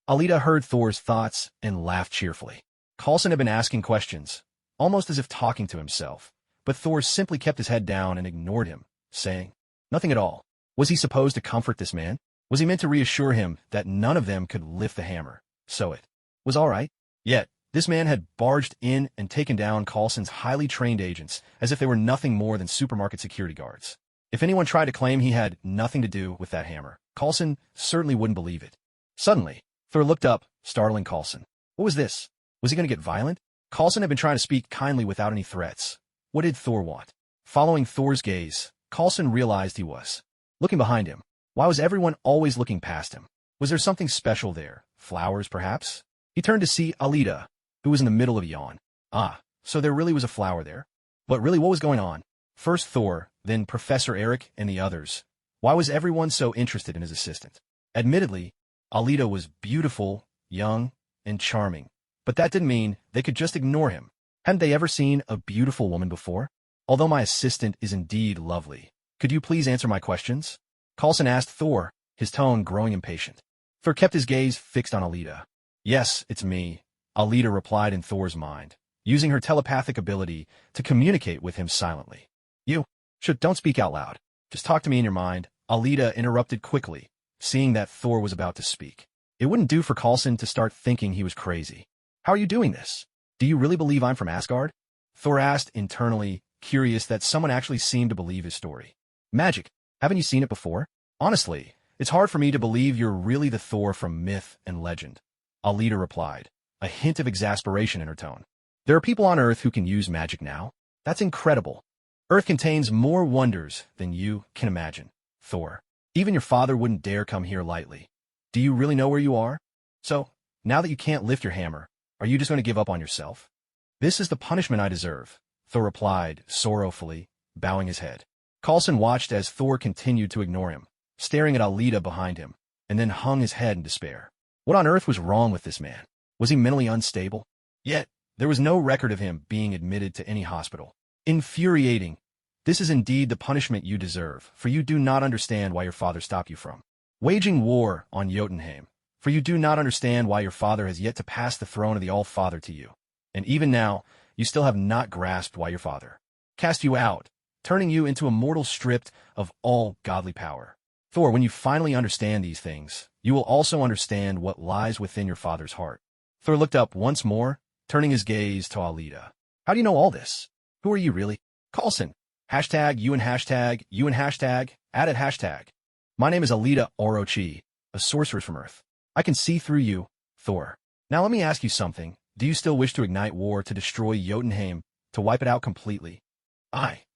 Alita heard Thor's thoughts and laughed cheerfully. Coulson had been asking questions, almost as if talking to himself, but Thor simply kept his head down and ignored him, saying nothing at all. Was he supposed to comfort this man? Was he meant to reassure him that none of them could lift the hammer, so it was all right? Yet, this man had barged in and taken down Coulson's highly trained agents as if they were nothing more than supermarket security guards. If anyone tried to claim he had nothing to do with that hammer, Coulson certainly wouldn't believe it. Suddenly, Thor looked up, startling Coulson. What was this? Was he going to get violent? Coulson had been trying to speak kindly without any threats. What did Thor want? Following Thor's gaze, Coulson realized he was looking behind him. Why was everyone always looking past him? Was there something special there? Flowers, perhaps? He turned to see Alita, who was in the middle of a yawn. Ah, so there really was a flower there? But really, what was going on? First Thor, then Professor Eric and the others. Why was everyone so interested in his assistant? Admittedly, Alita was beautiful, young, and charming, but that didn't mean they could just ignore him. Hadn't they ever seen a beautiful woman before? Although my assistant is indeed lovely, could you please answer my questions? Coulson asked Thor, his tone growing impatient. Thor kept his gaze fixed on Alita. Yes, it's me, Alita replied in Thor's mind, using her telepathic ability to communicate with him silently. You don't speak out loud. Just talk to me in your mind, Alita interrupted quickly, seeing that Thor was about to speak. It wouldn't do for Coulson to start thinking he was crazy. How are you doing this? Do you really believe I'm from Asgard? Thor asked internally, curious that someone actually seemed to believe his story. Magic. Haven't you seen it before? Honestly, it's hard for me to believe you're really the Thor from myth and legend, Alita replied, a hint of exasperation in her tone. There are people on Earth who can use magic now? That's incredible. Earth contains more wonders than you can imagine, Thor. Even your father wouldn't dare come here lightly. Do you really know where you are? So, now that you can't lift your hammer, are you just going to give up on yourself? This is the punishment I deserve, Thor replied, sorrowfully, bowing his head. Coulson watched as Thor continued to ignore him, staring at Alita behind him, and then hung his head in despair. What on earth was wrong with this man? Was he mentally unstable? Yet, there was no record of him being admitted to any hospital. Infuriating. This is indeed the punishment you deserve, for you do not understand why your father stopped you from waging war on Jotunheim, for you do not understand why your father has yet to pass the throne of the All-Father to you. And even now, you still have not grasped why your father cast you out, turning you into a mortal stripped of all godly power. Thor, when you finally understand these things, you will also understand what lies within your father's heart. Thor looked up once more, turning his gaze to Alita. How do you know all this? Who are you really? Coulson. Hashtag you and hashtag you and hashtag added hashtag. My name is Alita Orochi, a sorceress from Earth. I can see through you, Thor. Now let me ask you something. Do you still wish to ignite war to destroy Jotunheim, to wipe it out completely?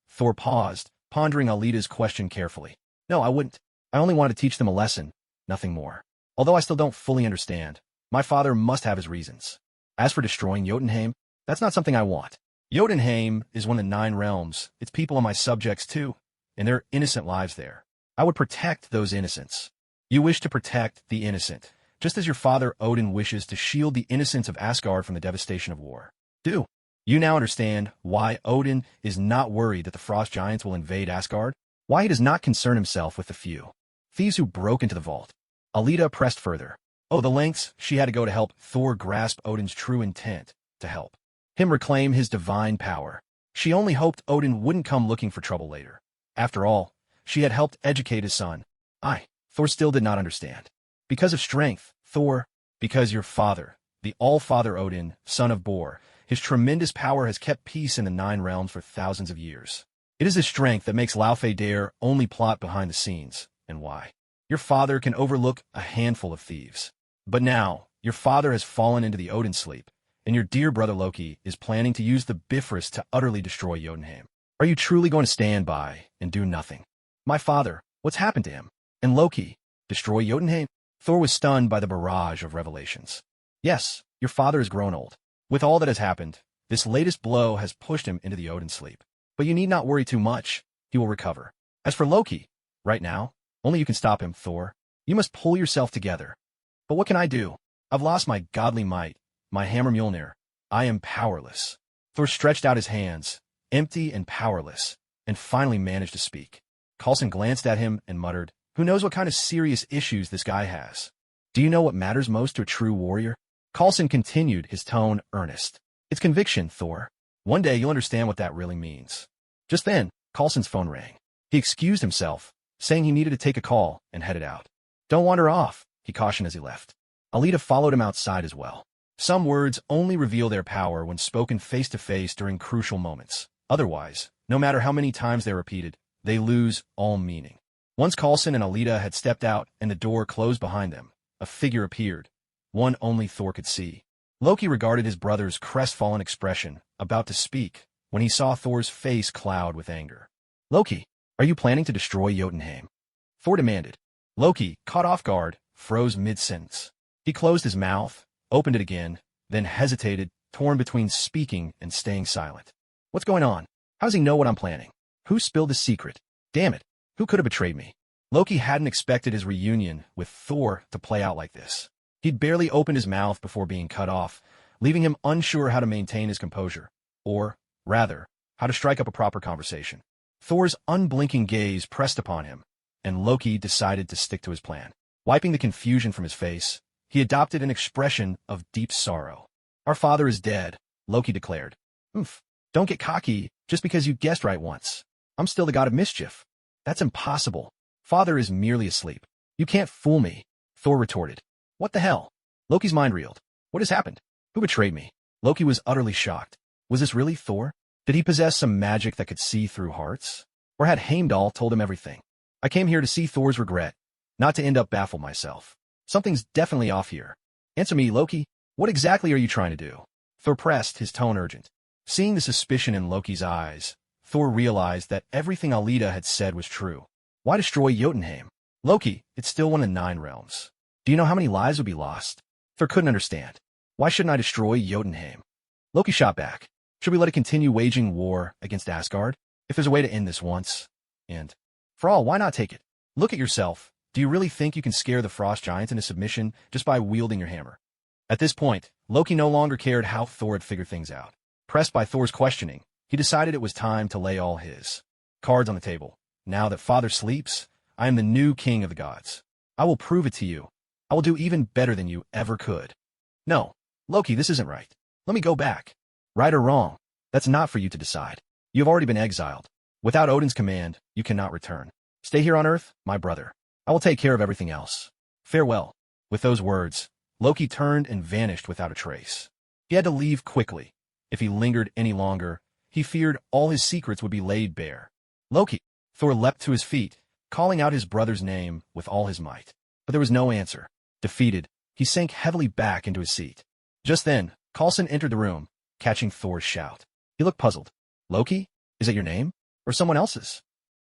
Thor paused, pondering Alita's question carefully. No, I wouldn't. I only want to teach them a lesson, nothing more. Although I still don't fully understand, my father must have his reasons. As for destroying Jotunheim, that's not something I want. Jotunheim is one of the 9 realms. Its people are my subjects too, and there are innocent lives there. I would protect those innocents. You wish to protect the innocent, just as your father Odin wishes to shield the innocents of Asgard from the devastation of war. Do you now understand why Odin is not worried that the frost giants will invade Asgard? Why he does not concern himself with the few thieves who broke into the vault? Alita pressed further. Oh, the lengths she had to go to help Thor grasp Odin's true intent, to help him reclaim his divine power. She only hoped Odin wouldn't come looking for trouble later. After all, she had helped educate his son. Thor still did not understand. Because of strength, Thor, because your father, the All-Father Odin, son of Bor, his tremendous power has kept peace in the 9 realms for thousands of years. It is this strength that makes Laufey dare only plot behind the scenes, and why your father can overlook a handful of thieves. But now, your father has fallen into the Odin sleep, and your dear brother Loki is planning to use the Bifrost to utterly destroy Jotunheim. Are you truly going to stand by and do nothing? My father, what's happened to him? And Loki, destroy Jotunheim? Thor was stunned by the barrage of revelations. Yes, your father has grown old. With all that has happened, this latest blow has pushed him into the Odin sleep. But you need not worry too much. He will recover. As for Loki, right now, only you can stop him, Thor. You must pull yourself together. But what can I do? I've lost my godly might, my hammer Mjolnir. I am powerless. Thor stretched out his hands, empty and powerless, and finally managed to speak. Coulson glanced at him and muttered, who knows what kind of serious issues this guy has? Do you know what matters most to a true warrior? Coulson continued, his tone earnest. It's conviction, Thor. One day you'll understand what that really means. Just then, Coulson's phone rang. He excused himself, saying he needed to take a call, and headed out. Don't wander off, he cautioned as he left. Alita followed him outside as well. Some words only reveal their power when spoken face-to-face during crucial moments. Otherwise, no matter how many times they're repeated, they lose all meaning. Once Coulson and Alita had stepped out and the door closed behind them, a figure appeared, one only Thor could see. Loki regarded his brother's crestfallen expression, about to speak, when he saw Thor's face cloud with anger. Loki, are you planning to destroy Jotunheim? Thor demanded. Loki, caught off guard, froze mid-sentence. He closed his mouth, opened it again, then hesitated, torn between speaking and staying silent. What's going on? How does he know what I'm planning? Who spilled the secret? Damn it, who could have betrayed me? Loki hadn't expected his reunion with Thor to play out like this. He'd barely opened his mouth before being cut off, leaving him unsure how to maintain his composure, or, rather, how to strike up a proper conversation. Thor's unblinking gaze pressed upon him, and Loki decided to stick to his plan. Wiping the confusion from his face, he adopted an expression of deep sorrow. Our father is dead, Loki declared. Don't get cocky just because you guessed right once. I'm still the god of mischief. That's impossible. Father is merely asleep. You can't fool me, Thor retorted. What the hell? Loki's mind reeled. What has happened? Who betrayed me? Loki was utterly shocked. Was this really Thor? Did he possess some magic that could see through hearts? Or had Heimdall told him everything? I came here to see Thor's regret, not to end up baffled myself. Something's definitely off here. Answer me, Loki. What exactly are you trying to do? Thor pressed, his tone urgent. Seeing the suspicion in Loki's eyes, Thor realized that everything Alita had said was true. Why destroy Jotunheim? Loki, it's still one of the 9 realms. Do you know how many lives would be lost? Thor couldn't understand. Why shouldn't I destroy Jotunheim? Loki shot back. Should we let it continue waging war against Asgard? If there's a way to end this once, and for all, why not take it? Look at yourself. Do you really think you can scare the frost giants into submission just by wielding your hammer? At this point, Loki no longer cared how Thor had figured things out. Pressed by Thor's questioning, he decided it was time to lay all his cards on the table. Now that Father sleeps, I am the new king of the gods. I will prove it to you. I will do even better than you ever could. No, Loki, this isn't right. Let me go back. Right or wrong, that's not for you to decide. You have already been exiled. Without Odin's command, you cannot return. Stay here on Earth, my brother. I will take care of everything else. Farewell. With those words, Loki turned and vanished without a trace. He had to leave quickly. If he lingered any longer, he feared all his secrets would be laid bare. Loki! Thor leapt to his feet, calling out his brother's name with all his might. But there was no answer. Defeated, he sank heavily back into his seat. Just then, Coulson entered the room, catching Thor's shout. He looked puzzled. Loki? Is that your name? Or someone else's?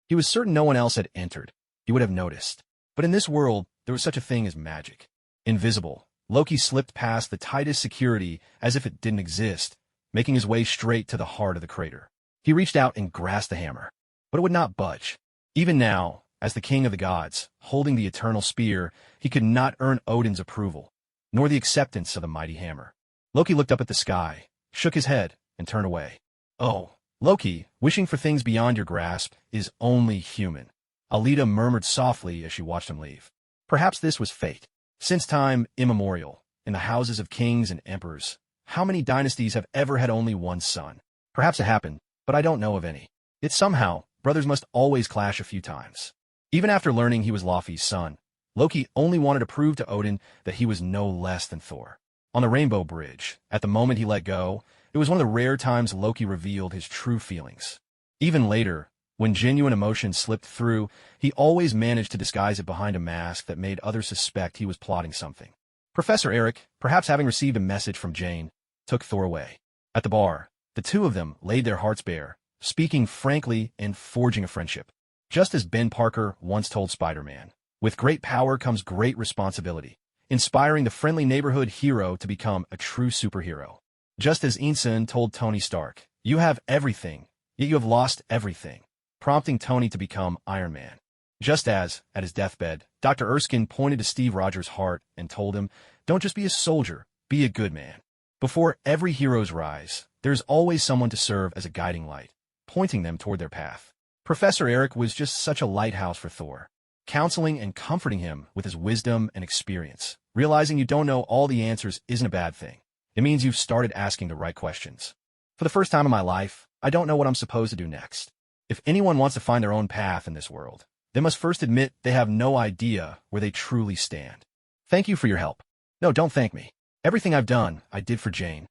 He was certain no one else had entered. He would have noticed. But in this world, there was such a thing as magic. Invisible, Loki slipped past the tightest security as if it didn't exist, making his way straight to the heart of the crater. He reached out and grasped the hammer, but it would not budge. Even now, as the king of the gods, holding the eternal spear, he could not earn Odin's approval, nor the acceptance of the mighty hammer. Loki looked up at the sky, shook his head, and turned away. Oh, Loki, wishing for things beyond your grasp is only human. Alita murmured softly as she watched him leave. Perhaps this was fate. Since time immemorial, in the houses of kings and emperors, how many dynasties have ever had only one son? Perhaps it happened, but I don't know of any. Yet somehow, brothers must always clash a few times. Even after learning he was Laufey's son, Loki only wanted to prove to Odin that he was no less than Thor. On the Rainbow Bridge, at the moment he let go, it was one of the rare times Loki revealed his true feelings. Even later, when genuine emotion slipped through, he always managed to disguise it behind a mask that made others suspect he was plotting something. Professor Eric, perhaps having received a message from Jane, took Thor away. At the bar, the two of them laid their hearts bare, speaking frankly and forging a friendship. Just as Ben Parker once told Spider-Man, with great power comes great responsibility, inspiring the friendly neighborhood hero to become a true superhero. Just as Einstein told Tony Stark, you have everything, yet you have lost everything, prompting Tony to become Iron Man. Just as, at his deathbed, Dr. Erskine pointed to Steve Rogers' heart and told him, don't just be a soldier, be a good man. Before every hero's rise, there's always someone to serve as a guiding light, pointing them toward their path. Professor Eric was just such a lighthouse for Thor, counseling and comforting him with his wisdom and experience. Realizing you don't know all the answers isn't a bad thing. It means you've started asking the right questions. For the first time in my life, I don't know what I'm supposed to do next. If anyone wants to find their own path in this world, they must first admit they have no idea where they truly stand. Thank you for your help. No, don't thank me. Everything I've done, I did for Jane.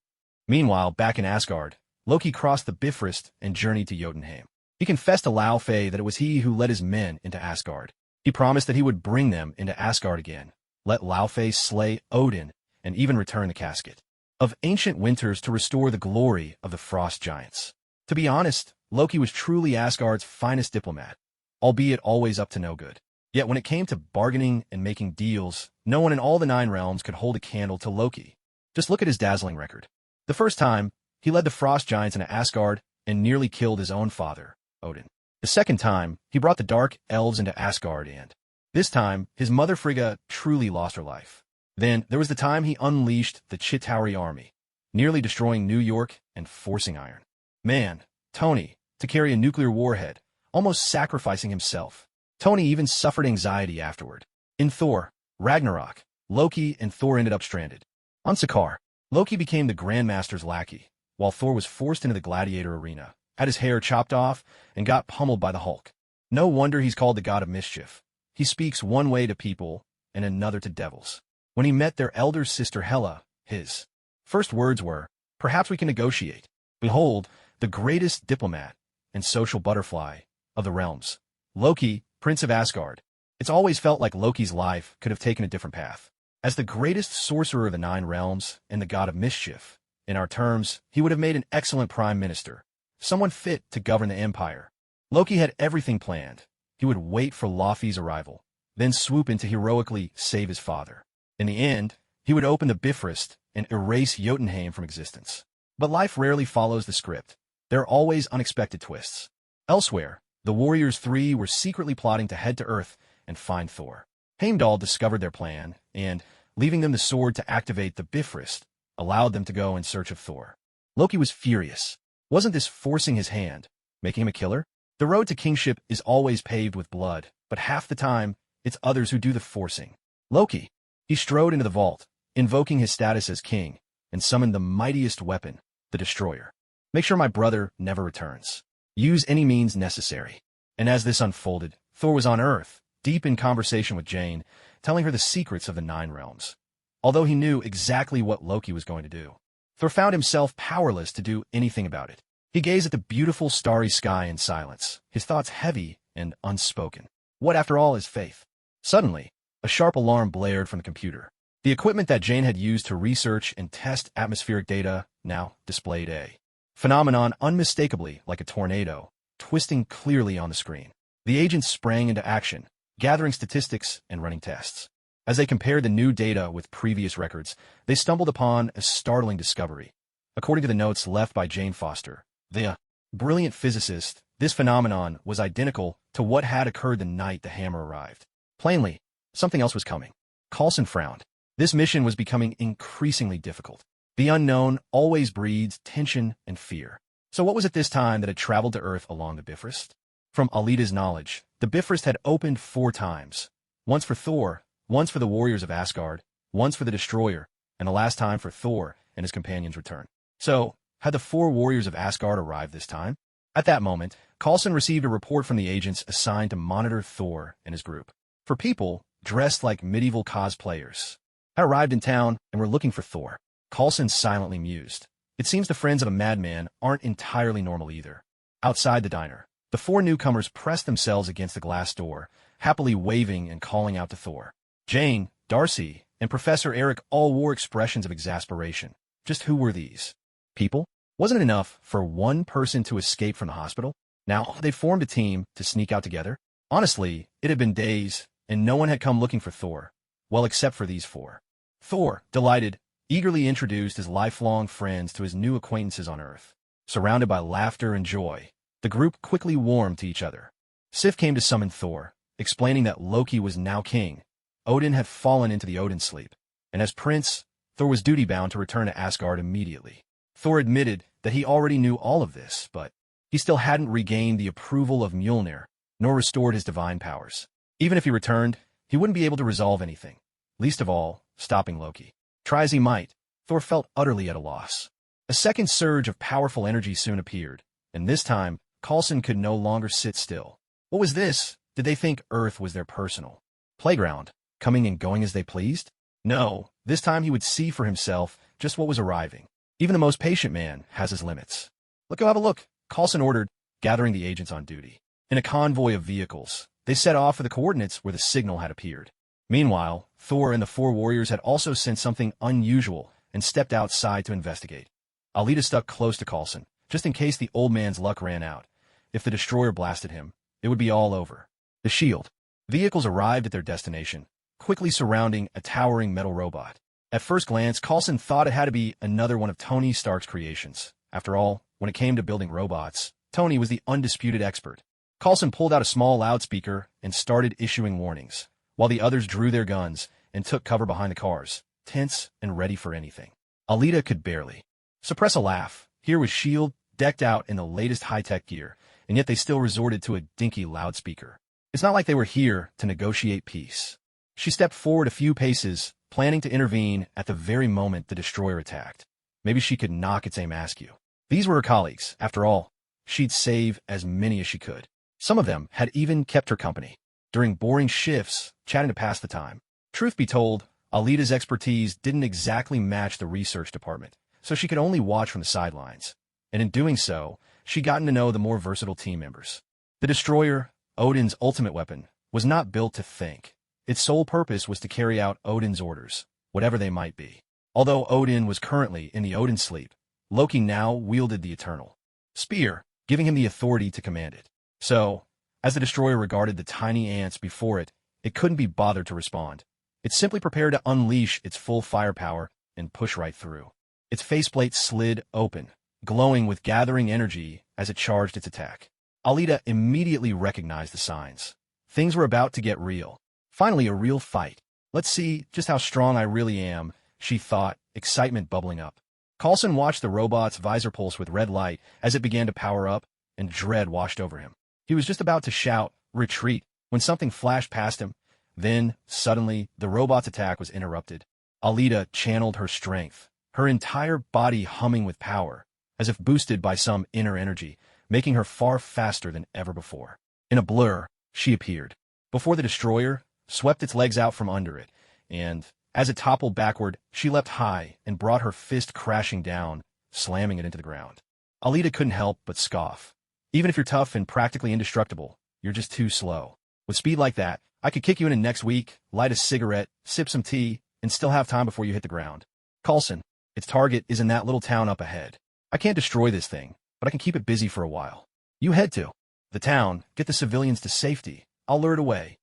Meanwhile, back in Asgard, Loki crossed the Bifrost and journeyed to Jotunheim. He confessed to Laufey that it was he who led his men into Asgard. He promised that he would bring them into Asgard again, let Laufey slay Odin, and even return the casket of ancient winters to restore the glory of the frost giants. To be honest, Loki was truly Asgard's finest diplomat, albeit always up to no good. Yet when it came to bargaining and making deals, no one in all the 9 realms could hold a candle to Loki. Just look at his dazzling record. The first time, he led the frost giants into Asgard and nearly killed his own father, Odin. The second time, he brought the dark elves into Asgard and, this time, his mother Frigga truly lost her life. Then, there was the time he unleashed the Chitauri army, nearly destroying New York and forcing Iron Man, Tony, to carry a nuclear warhead, almost sacrificing himself. Tony even suffered anxiety afterward. In Thor, Ragnarok, Loki and Thor ended up stranded. On Sakaar, Loki became the Grandmaster's lackey, while Thor was forced into the gladiator arena, had his hair chopped off, and got pummeled by the Hulk. No wonder he's called the god of mischief. He speaks one way to people and another to devils. When he met their elder sister Hela, his first words were, perhaps we can negotiate. Behold, the greatest diplomat and social butterfly of the realms. Loki, Prince of Asgard. It's always felt like Loki's life could have taken a different path. As the greatest sorcerer of the 9 realms and the god of mischief, in our terms, he would have made an excellent prime minister, someone fit to govern the empire. Loki had everything planned. He would wait for Laufey's arrival, then swoop in to heroically save his father. In the end, he would open the Bifrost and erase Jotunheim from existence. But life rarely follows the script. There are always unexpected twists. Elsewhere, the Warriors 3 were secretly plotting to head to Earth and find Thor. Heimdall discovered their plan, and, leaving them the sword to activate the Bifrost, allowed them to go in search of Thor. Loki was furious. Wasn't this forcing his hand, making him a killer? The road to kingship is always paved with blood, but half the time, it's others who do the forcing. Loki. He strode into the vault, invoking his status as king, and summoned the mightiest weapon, the Destroyer. Make sure my brother never returns. Use any means necessary. And as this unfolded, Thor was on Earth, deep in conversation with Jane, telling her the secrets of the 9 realms. Although he knew exactly what Loki was going to do, Thor found himself powerless to do anything about it. He gazed at the beautiful starry sky in silence, his thoughts heavy and unspoken. What, after all, is faith? Suddenly, a sharp alarm blared from the computer. The equipment that Jane had used to research and test atmospheric data now displayed a phenomenon unmistakably like a tornado, twisting clearly on the screen. The agents sprang into action, gathering statistics and running tests. As they compared the new data with previous records, they stumbled upon a startling discovery. According to the notes left by Jane Foster, the brilliant physicist, this phenomenon was identical to what had occurred the night the hammer arrived. Plainly, something else was coming. Coulson frowned. This mission was becoming increasingly difficult. The unknown always breeds tension and fear. So what was it this time that had traveled to Earth along the Bifrost? From Alita's knowledge, the Bifrost had opened 4 times. Once for Thor, once for the Warriors of Asgard, once for the Destroyer, and the last time for Thor and his companions' return. So, had the 4 Warriors of Asgard arrived this time? At that moment, Coulson received a report from the agents assigned to monitor Thor and his group. For people dressed like medieval cosplayers, had arrived in town and were looking for Thor. Coulson silently mused. It seems the friends of a madman aren't entirely normal either. Outside the diner, the 4 newcomers pressed themselves against the glass door, happily waving and calling out to Thor. Jane, Darcy, and Professor Eric all wore expressions of exasperation. Just who were these people? Wasn't it enough for one person to escape from the hospital? Now they formed a team to sneak out together. Honestly, it had been days, and no one had come looking for Thor. Well, except for these 4. Thor, delighted, eagerly introduced his lifelong friends to his new acquaintances on Earth. Surrounded by laughter and joy, the group quickly warmed to each other. Sif came to summon Thor, explaining that Loki was now king. Odin had fallen into the Odin sleep, and as prince, Thor was duty-bound to return to Asgard immediately. Thor admitted that he already knew all of this, but he still hadn't regained the approval of Mjolnir, nor restored his divine powers. Even if he returned, he wouldn't be able to resolve anything, least of all, stopping Loki. Try as he might, Thor felt utterly at a loss. A second surge of powerful energy soon appeared, and this time, Coulson could no longer sit still. What was this? Did they think Earth was their personal playground, coming and going as they pleased? No, this time he would see for himself just what was arriving. Even the most patient man has his limits. Let's go have a look, Coulson ordered, gathering the agents on duty. In a convoy of vehicles, they set off for the coordinates where the signal had appeared. Meanwhile, Thor and the 4 warriors had also sensed something unusual and stepped outside to investigate. Alita stuck close to Coulson, just in case the old man's luck ran out. If the Destroyer blasted him, it would be all over. The shield. Vehicles arrived at their destination, quickly surrounding a towering metal robot. At first glance, Coulson thought it had to be another one of Tony Stark's creations. After all, when it came to building robots, Tony was the undisputed expert. Coulson pulled out a small loudspeaker and started issuing warnings, while the others drew their guns and took cover behind the cars, tense and ready for anything. Alita could barely suppress a laugh. Here was S.H.I.E.L.D. decked out in the latest high-tech gear, and yet they still resorted to a dinky loudspeaker. It's not like they were here to negotiate peace. She stepped forward a few paces, planning to intervene at the very moment the Destroyer attacked. Maybe she could knock its aim askew. These were her colleagues, after all. She'd save as many as she could. Some of them had even kept her company during boring shifts, chatting to pass the time. Truth be told, Alita's expertise didn't exactly match the research department, so she could only watch from the sidelines. And in doing so, she'd gotten to know the more versatile team members. The Destroyer, Odin's ultimate weapon, was not built to think. Its sole purpose was to carry out Odin's orders, whatever they might be. Although Odin was currently in the Odin sleep, Loki now wielded the eternal spear, giving him the authority to command it. So, as the destroyer regarded the tiny ants before it, it couldn't be bothered to respond. It simply prepared to unleash its full firepower and push right through. Its faceplate slid open, glowing with gathering energy as it charged its attack. Alita immediately recognized the signs. Things were about to get real. Finally, a real fight. Let's see just how strong I really am, she thought, excitement bubbling up. Coulson watched the robot's visor pulse with red light as it began to power up, and dread washed over him. He was just about to shout, "Retreat," when something flashed past him. Then, suddenly, the robot's attack was interrupted. Alita channeled her strength, her entire body humming with power, as if boosted by some inner energy, making her far faster than ever before. In a blur, she appeared before the destroyer, swept its legs out from under it, and, as it toppled backward, she leapt high and brought her fist crashing down, slamming it into the ground. Alita couldn't help but scoff. Even if you're tough and practically indestructible, you're just too slow. With speed like that, I could kick you in next week, light a cigarette, sip some tea, and still have time before you hit the ground. Coulson, its target is in that little town up ahead. I can't destroy this thing, but I can keep it busy for a while. You head to the town, get the civilians to safety. I'll lure it away.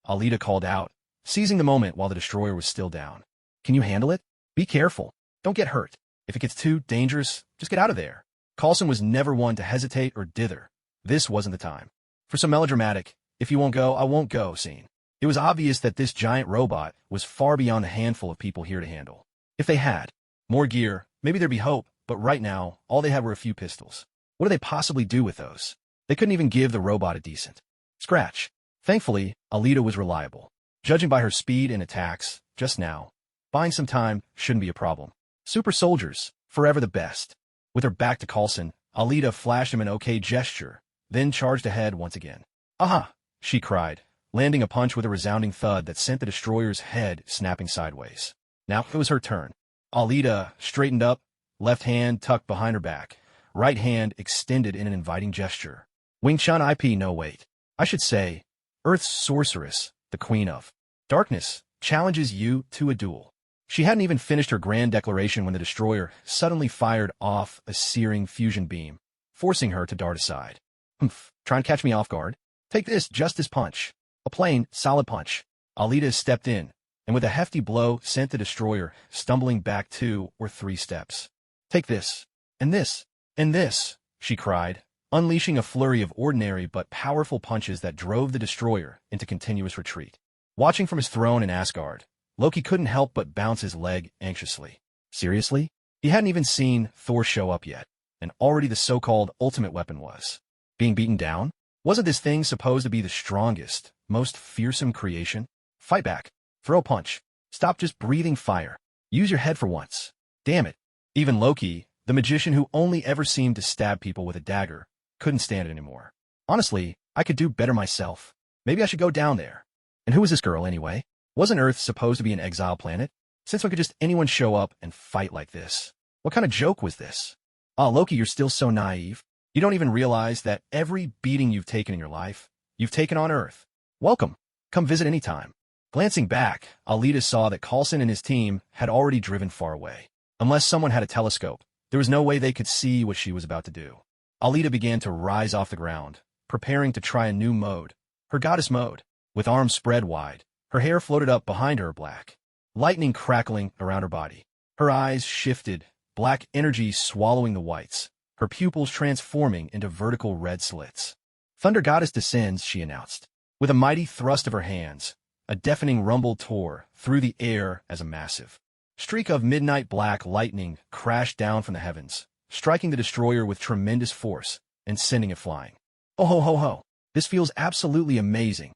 Alita called out, seizing the moment while the destroyer was still down. Can you handle it? Be careful. Don't get hurt. If it gets too dangerous, just get out of there. Coulson was never one to hesitate or dither. This wasn't the time for some melodramatic, "if you won't go, I won't go" scene. It was obvious that this giant robot was far beyond the handful of people here to handle. If they had more gear, maybe there'd be hope, but right now, all they had were a few pistols. What do they possibly do with those? They couldn't even give the robot a decent scratch. Thankfully, Alita was reliable. Judging by her speed and attacks, just now, buying some time shouldn't be a problem. Super soldiers, forever the best. With her back to Coulson, Alita flashed him an okay gesture, then charged ahead once again. "Aha!" she cried, landing a punch with a resounding thud that sent the destroyer's head snapping sideways. Now it was her turn. Alita straightened up, left hand tucked behind her back, right hand extended in an inviting gesture. Wing Chun IP no wait. I should say, Earth's sorceress, the Queen of Darkness, challenges you to a duel. She hadn't even finished her grand declaration when the destroyer suddenly fired off a searing fusion beam, forcing her to dart aside. "Humph, try and catch me off guard? Take this Justice Punch." A plain, solid punch. Alita stepped in, and with a hefty blow sent the destroyer stumbling back 2 or 3 steps. "Take this, and this, and this," she cried, unleashing a flurry of ordinary but powerful punches that drove the destroyer into continuous retreat. Watching from his throne in Asgard, Loki couldn't help but bounce his leg anxiously. Seriously? He hadn't even seen Thor show up yet, and already the so-called ultimate weapon was being beaten down? Wasn't this thing supposed to be the strongest, most fearsome creation? Fight back. Throw a punch. Stop just breathing fire. Use your head for once. Damn it. Even Loki, the magician who only ever seemed to stab people with a dagger, couldn't stand it anymore. Honestly, I could do better myself. Maybe I should go down there. And who was this girl anyway? Wasn't Earth supposed to be an exile planet? Since when could just anyone show up and fight like this? What kind of joke was this? Ah, Loki, you're still so naive. You don't even realize that every beating you've taken in your life, you've taken on Earth. Welcome. Come visit anytime. Glancing back, Alita saw that Coulson and his team had already driven far away. Unless someone had a telescope, there was no way they could see what she was about to do. Alita began to rise off the ground, preparing to try a new mode, her goddess mode. With arms spread wide, her hair floated up behind her black, lightning crackling around her body. Her eyes shifted, black energy swallowing the whites, her pupils transforming into vertical red slits. "Thunder Goddess descends," she announced. With a mighty thrust of her hands, a deafening rumble tore through the air as a massive streak of midnight black lightning crashed down from the heavens, striking the destroyer with tremendous force and sending it flying. "Oh ho ho ho! This feels absolutely amazing."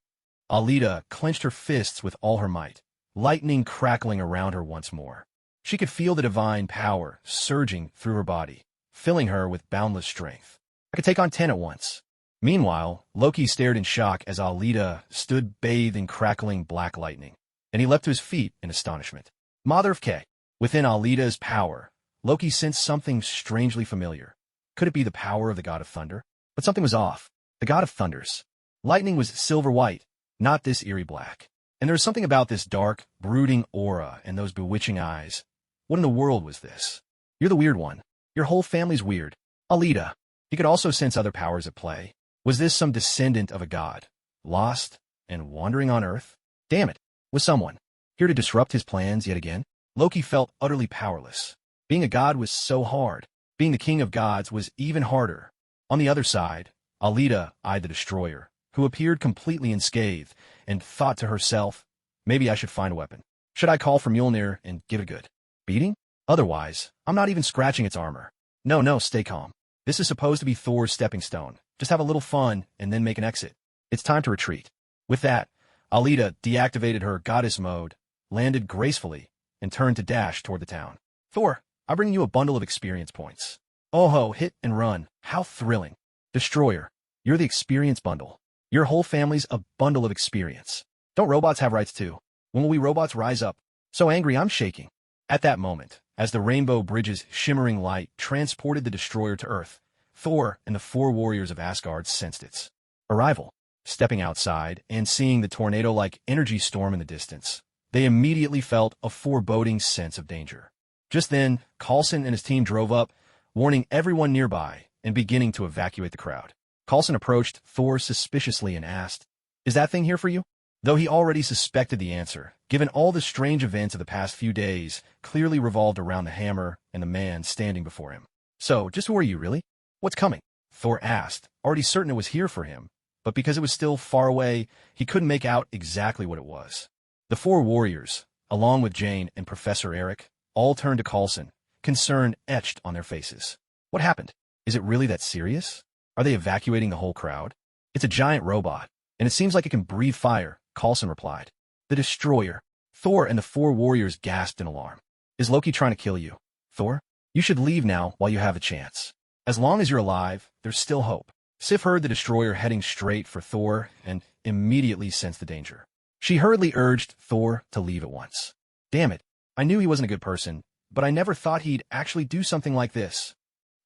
Alita clenched her fists with all her might, lightning crackling around her once more. She could feel the divine power surging through her body, filling her with boundless strength. "I could take on 10 at once." Meanwhile, Loki stared in shock as Alita stood bathed in crackling black lightning, and he leapt to his feet in astonishment. Mother of K. Within Alita's power, Loki sensed something strangely familiar. Could it be the power of the god of thunder? But something was off. The god of thunders. Lightning was silver white, Not this eerie black. And there's something about this dark, brooding aura and those bewitching eyes. What in the world was this? You're the weird one. Your whole family's weird. Alita. He could also sense other powers at play. Was this some descendant of a god? Lost and wandering on Earth? Damn it. Was someone here to disrupt his plans yet again? Loki felt utterly powerless. Being a god was so hard. Being the king of gods was even harder. On the other side, Alita eyed the destroyer, who appeared completely unscathed, and thought to herself, maybe I should find a weapon. Should I call for Mjolnir and give it a good beating? Otherwise, I'm not even scratching its armor. No, stay calm. This is supposed to be Thor's stepping stone. Just have a little fun and then make an exit. It's time to retreat. With that, Alita deactivated her goddess mode, landed gracefully, and turned to dash toward the town. Thor, I bring you a bundle of experience points. Oh ho, hit and run. How thrilling. Destroyer, you're the experience bundle. Your whole family's a bundle of experience. Don't robots have rights too? When will we robots rise up? So angry I'm shaking. At that moment, as the Rainbow Bridge's shimmering light transported the destroyer to Earth, Thor and the 4 warriors of Asgard sensed its arrival. Stepping outside and seeing the tornado-like energy storm in the distance, they immediately felt a foreboding sense of danger. Just then, Coulson and his team drove up, warning everyone nearby and beginning to evacuate the crowd. Coulson approached Thor suspiciously and asked, "Is that thing here for you?" Though he already suspected the answer, given all the strange events of the past few days clearly revolved around the hammer and the man standing before him. So, just who are you, really? What's coming? Thor asked, already certain it was here for him, but because it was still far away, he couldn't make out exactly what it was. The 4 warriors, along with Jane and Professor Eric, all turned to Coulson, concern etched on their faces. What happened? Is it really that serious? Are they evacuating the whole crowd? It's a giant robot, and it seems like it can breathe fire, Coulson replied. The destroyer. Thor and the 4 warriors gasped in alarm. Is Loki trying to kill you? Thor, you should leave now while you have a chance. As long as you're alive, there's still hope. Sif heard the destroyer heading straight for Thor and immediately sensed the danger. She hurriedly urged Thor to leave at once. Damn it, I knew he wasn't a good person, but I never thought he'd actually do something like this.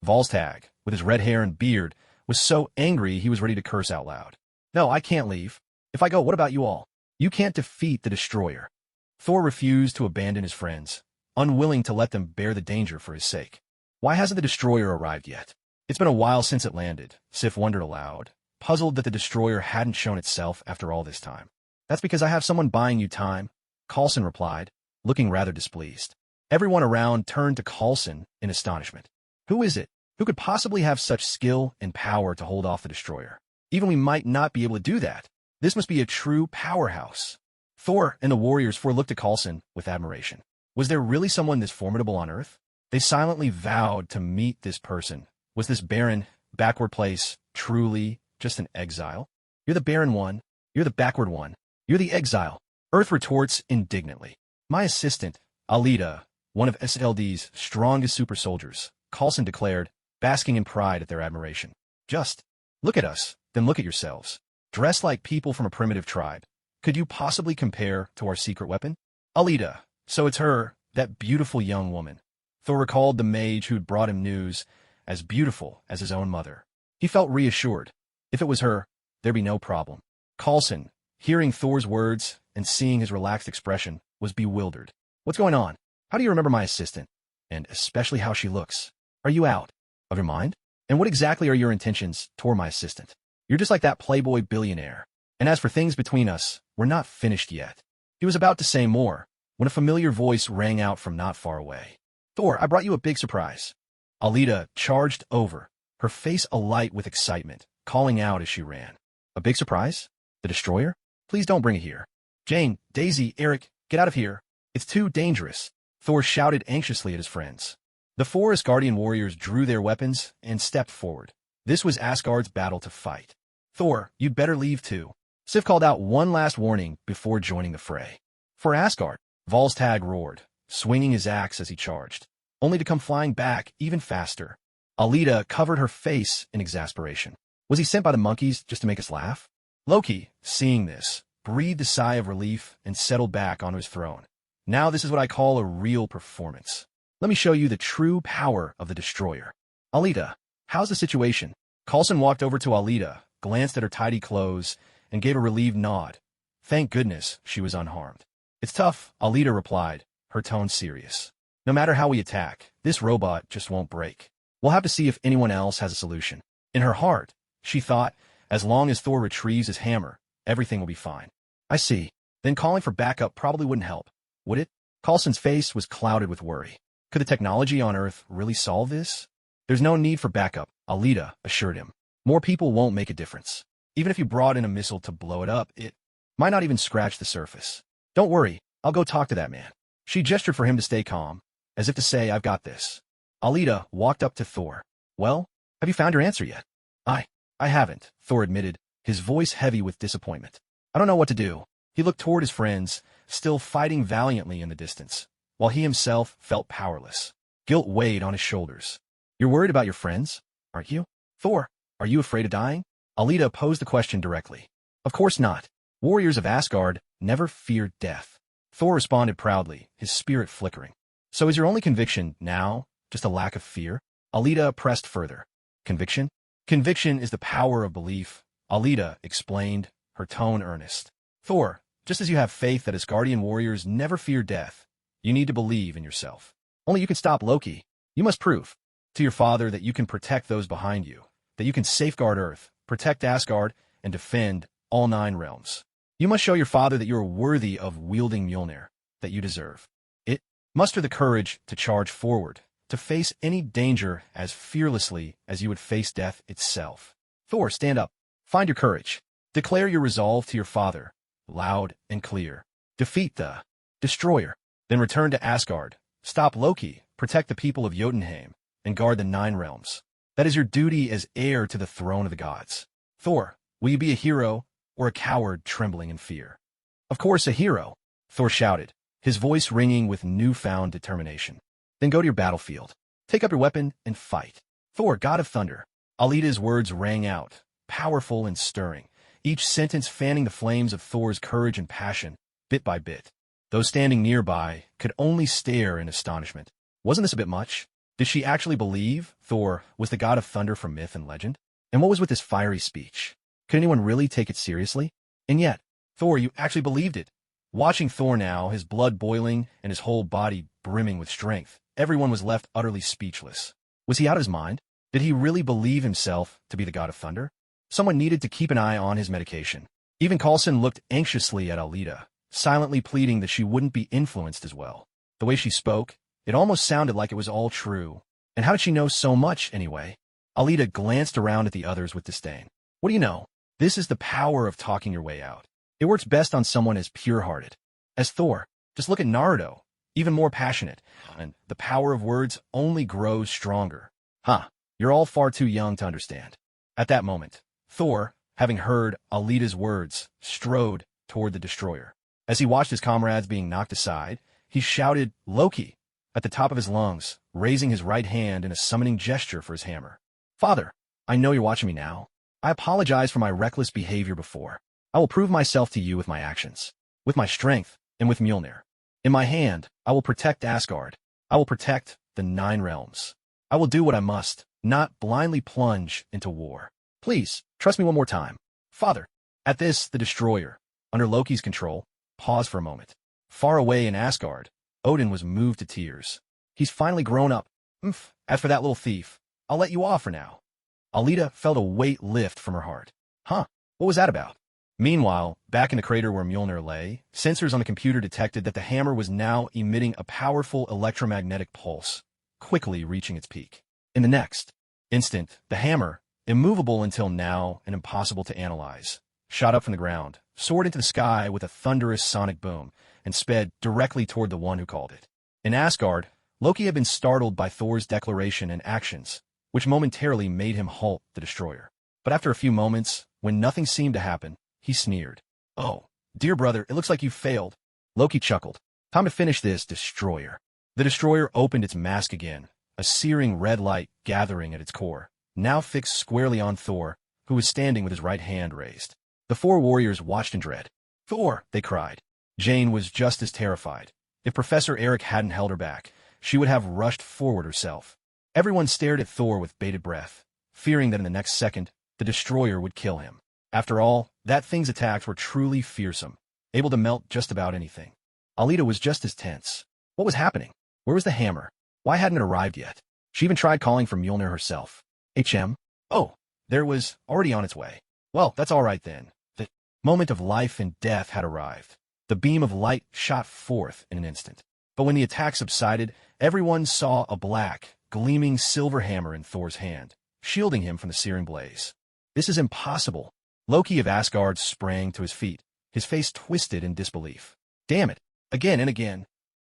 Volstagg, with his red hair and beard, was so angry he was ready to curse out loud. No, I can't leave. If I go, what about you all? You can't defeat the destroyer. Thor refused to abandon his friends, unwilling to let them bear the danger for his sake. Why hasn't the destroyer arrived yet? It's been a while since it landed, Sif wondered aloud, puzzled that the destroyer hadn't shown itself after all this time. That's because I have someone buying you time, Coulson replied, looking rather displeased. Everyone around turned to Coulson in astonishment. Who is it? Who could possibly have such skill and power to hold off the destroyer? Even we might not be able to do that. This must be a true powerhouse. Thor and the warriors 4 looked at Coulson with admiration. Was there really someone this formidable on Earth? They silently vowed to meet this person. Was this barren, backward place truly just an exile? You're the barren one. You're the backward one. You're the exile. Earth retorts indignantly. My assistant, Alita, one of SLD's strongest super soldiers, Coulson declared, basking in pride at their admiration. Just look at us, then look at yourselves. Dressed like people from a primitive tribe. Could you possibly compare to our secret weapon? Alita, so it's her, that beautiful young woman. Thor recalled the mage who'd brought him news, as beautiful as his own mother. He felt reassured. If it was her, there'd be no problem. Coulson, hearing Thor's words and seeing his relaxed expression, was bewildered. What's going on? How do you remember my assistant? And especially how she looks. Are you out of your mind? And what exactly are your intentions toward my assistant? You're just like that playboy billionaire. And as for things between us, we're not finished yet. He was about to say more, when a familiar voice rang out from not far away. Thor, I brought you a big surprise. Alita charged over, her face alight with excitement, calling out as she ran. A big surprise? The destroyer? Please don't bring it here. Jane, Daisy, Eric, get out of here. It's too dangerous. Thor shouted anxiously at his friends. The 4 Asgardian warriors drew their weapons and stepped forward. This was Asgard's battle to fight. Thor, you'd better leave too. Sif called out one last warning before joining the fray. For Asgard, Volstagg roared, swinging his axe as he charged, only to come flying back even faster. Alita covered her face in exasperation. Was he sent by the monkeys just to make us laugh? Loki, seeing this, breathed a sigh of relief and settled back onto his throne. Now this is what I call a real performance. Let me show you the true power of the destroyer. Alita, how's the situation? Coulson walked over to Alita, glanced at her tidy clothes, and gave a relieved nod. Thank goodness she was unharmed. It's tough, Alita replied, her tone serious. No matter how we attack, this robot just won't break. We'll have to see if anyone else has a solution. In her heart, she thought, as long as Thor retrieves his hammer, everything will be fine. I see. Then calling for backup probably wouldn't help, would it? Coulson's face was clouded with worry. Could the technology on Earth really solve this? There's no need for backup, Alita assured him. More people won't make a difference. Even if you brought in a missile to blow it up, it might not even scratch the surface. Don't worry, I'll go talk to that man. She gestured for him to stay calm, as if to say, I've got this. Alita walked up to Thor. Well, have you found your answer yet? I haven't, Thor admitted, his voice heavy with disappointment. I don't know what to do. He looked toward his friends, still fighting valiantly in the distance, while he himself felt powerless. Guilt weighed on his shoulders. You're worried about your friends, aren't you? Thor, are you afraid of dying? Alita posed the question directly. Of course not. Warriors of Asgard never feared death. Thor responded proudly, his spirit flickering. So is your only conviction now just a lack of fear? Alita pressed further. Conviction? Conviction is the power of belief, Alita explained, her tone earnest. Thor, just as you have faith that Asgardian warriors never fear death, you need to believe in yourself. Only you can stop Loki. You must prove to your father that you can protect those behind you, that you can safeguard Earth, protect Asgard, and defend all 9 realms. You must show your father that you are worthy of wielding Mjolnir, that you deserve it. Muster the courage to charge forward, to face any danger as fearlessly as you would face death itself. Thor, stand up. Find your courage. Declare your resolve to your father, loud and clear. Defeat the destroyer. Then return to Asgard. Stop Loki, protect the people of Jotunheim, and guard the 9 realms. That is your duty as heir to the throne of the gods. Thor, will you be a hero or a coward trembling in fear? Of course a hero, Thor shouted, his voice ringing with newfound determination. Then go to your battlefield. Take up your weapon and fight. Thor, God of Thunder. Alita's words rang out, powerful and stirring, each sentence fanning the flames of Thor's courage and passion, bit by bit. Those standing nearby could only stare in astonishment. Wasn't this a bit much? Did she actually believe Thor was the God of Thunder from myth and legend? And what was with this fiery speech? Could anyone really take it seriously? And yet, Thor, you actually believed it. Watching Thor now, his blood boiling and his whole body brimming with strength, everyone was left utterly speechless. Was he out of his mind? Did he really believe himself to be the God of Thunder? Someone needed to keep an eye on his medication. Even Coulson looked anxiously at Alita, silently pleading that she wouldn't be influenced as well. The way she spoke, it almost sounded like it was all true. And how did she know so much, anyway? Alita glanced around at the others with disdain. What do you know? This is the power of talking your way out. It works best on someone as pure-hearted as Thor. Just look at Naruto, even more passionate, and the power of words only grows stronger. You're all far too young to understand. At that moment, Thor, having heard Alita's words, strode toward the destroyer. As he watched his comrades being knocked aside, he shouted, Loki, at the top of his lungs, raising his right hand in a summoning gesture for his hammer. Father, I know you're watching me now. I apologize for my reckless behavior before. I will prove myself to you with my actions, with my strength, and with Mjolnir. In my hand, I will protect Asgard. I will protect the 9 realms. I will do what I must, not blindly plunge into war. Please, trust me one more time. Father. At this, the destroyer, under Loki's control, paused for a moment. Far away in Asgard, Odin was moved to tears. He's finally grown up. As for that little thief, I'll let you off for now. Alita felt a weight lift from her heart. What was that about? Meanwhile, back in the crater where Mjolnir lay, sensors on the computer detected that the hammer was now emitting a powerful electromagnetic pulse, quickly reaching its peak. In the next instant, the hammer, immovable until now and impossible to analyze, shot up from the ground, soared into the sky with a thunderous sonic boom, and sped directly toward the one who called it. In Asgard, Loki had been startled by Thor's declaration and actions, which momentarily made him halt the destroyer. But after a few moments, when nothing seemed to happen, he sneered. Oh, dear brother, it looks like you've failed. Loki chuckled. Time to finish this, destroyer. The destroyer opened its mask again, a searing red light gathering at its core, now fixed squarely on Thor, who was standing with his right hand raised. The 4 warriors watched in dread. Thor, they cried. Jane was just as terrified. If Professor Eric hadn't held her back, she would have rushed forward herself. Everyone stared at Thor with bated breath, fearing that in the next second, the destroyer would kill him. After all, that thing's attacks were truly fearsome. able to melt just about anything. Alita was just as tense. What was happening? Where was the hammer? Why hadn't it arrived yet? She even tried calling for Mjolnir herself. HM? Oh, there it was, already on its way. Well, that's all right then. The moment of life and death had arrived. The beam of light shot forth in an instant. But when the attack subsided, everyone saw a black, gleaming silver hammer in Thor's hand, shielding him from the searing blaze. This is impossible. Loki of Asgard sprang to his feet, his face twisted in disbelief. Damn it, again and again.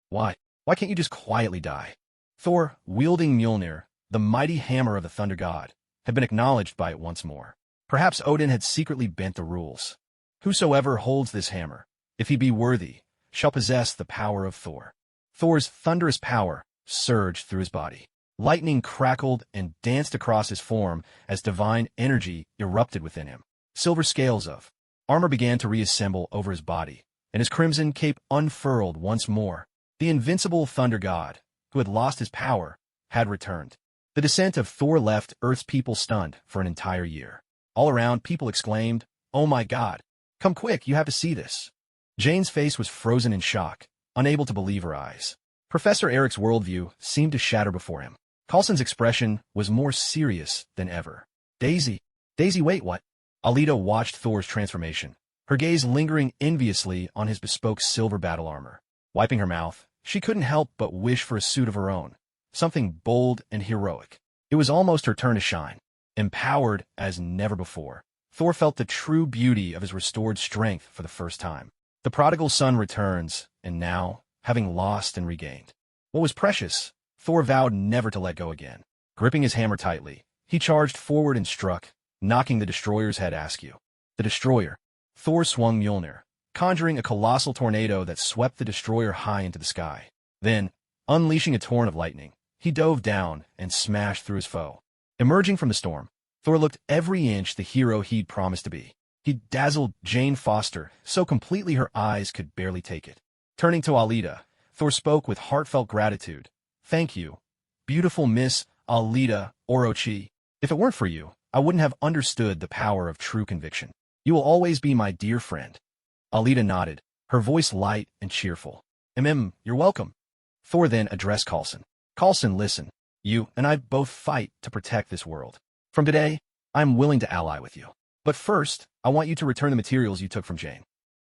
Why? Why can't you just quietly die? Thor, wielding Mjolnir, the mighty hammer of the thunder god, had been acknowledged by it once more. Perhaps Odin had secretly bent the rules. Whosoever holds this hammer, if he be worthy, shall possess the power of Thor. Thor's thunderous power surged through his body. Lightning crackled and danced across his form as divine energy erupted within him. Silver scales of armor began to reassemble over his body, and his crimson cape unfurled once more. The invincible thunder god, who had lost his power, had returned. The descent of Thor left Earth's people stunned for an entire year. All around, people exclaimed, "Oh my God! Come quick, you have to see this." Jane's face was frozen in shock, unable to believe her eyes. Professor Eric's worldview seemed to shatter before him. Coulson's expression was more serious than ever. Daisy, wait, what? Alita watched Thor's transformation, her gaze lingering enviously on his bespoke silver battle armor. Wiping her mouth, she couldn't help but wish for a suit of her own, something bold and heroic. It was almost her turn to shine. Empowered as never before, Thor felt the true beauty of his restored strength for the first time. The prodigal son returns, and now, having lost and regained what was precious, Thor vowed never to let go again. Gripping his hammer tightly, he charged forward and struck, knocking the destroyer's head askew. The destroyer. Thor swung Mjolnir, conjuring a colossal tornado that swept the destroyer high into the sky. Then, unleashing a torrent of lightning, he dove down and smashed through his foe. Emerging from the storm, Thor looked every inch the hero he'd promised to be. He dazzled Jane Foster so completely her eyes could barely take it. Turning to Alita, Thor spoke with heartfelt gratitude. "Thank you, beautiful Miss Alita Orochi. If it weren't for you, I wouldn't have understood the power of true conviction. You will always be my dear friend." Alita nodded, her voice light and cheerful. You're welcome." Thor then addressed Coulson. "Coulson, listen. You and I both fight to protect this world. From today, I'm willing to ally with you. But first, I want you to return the materials you took from Jane.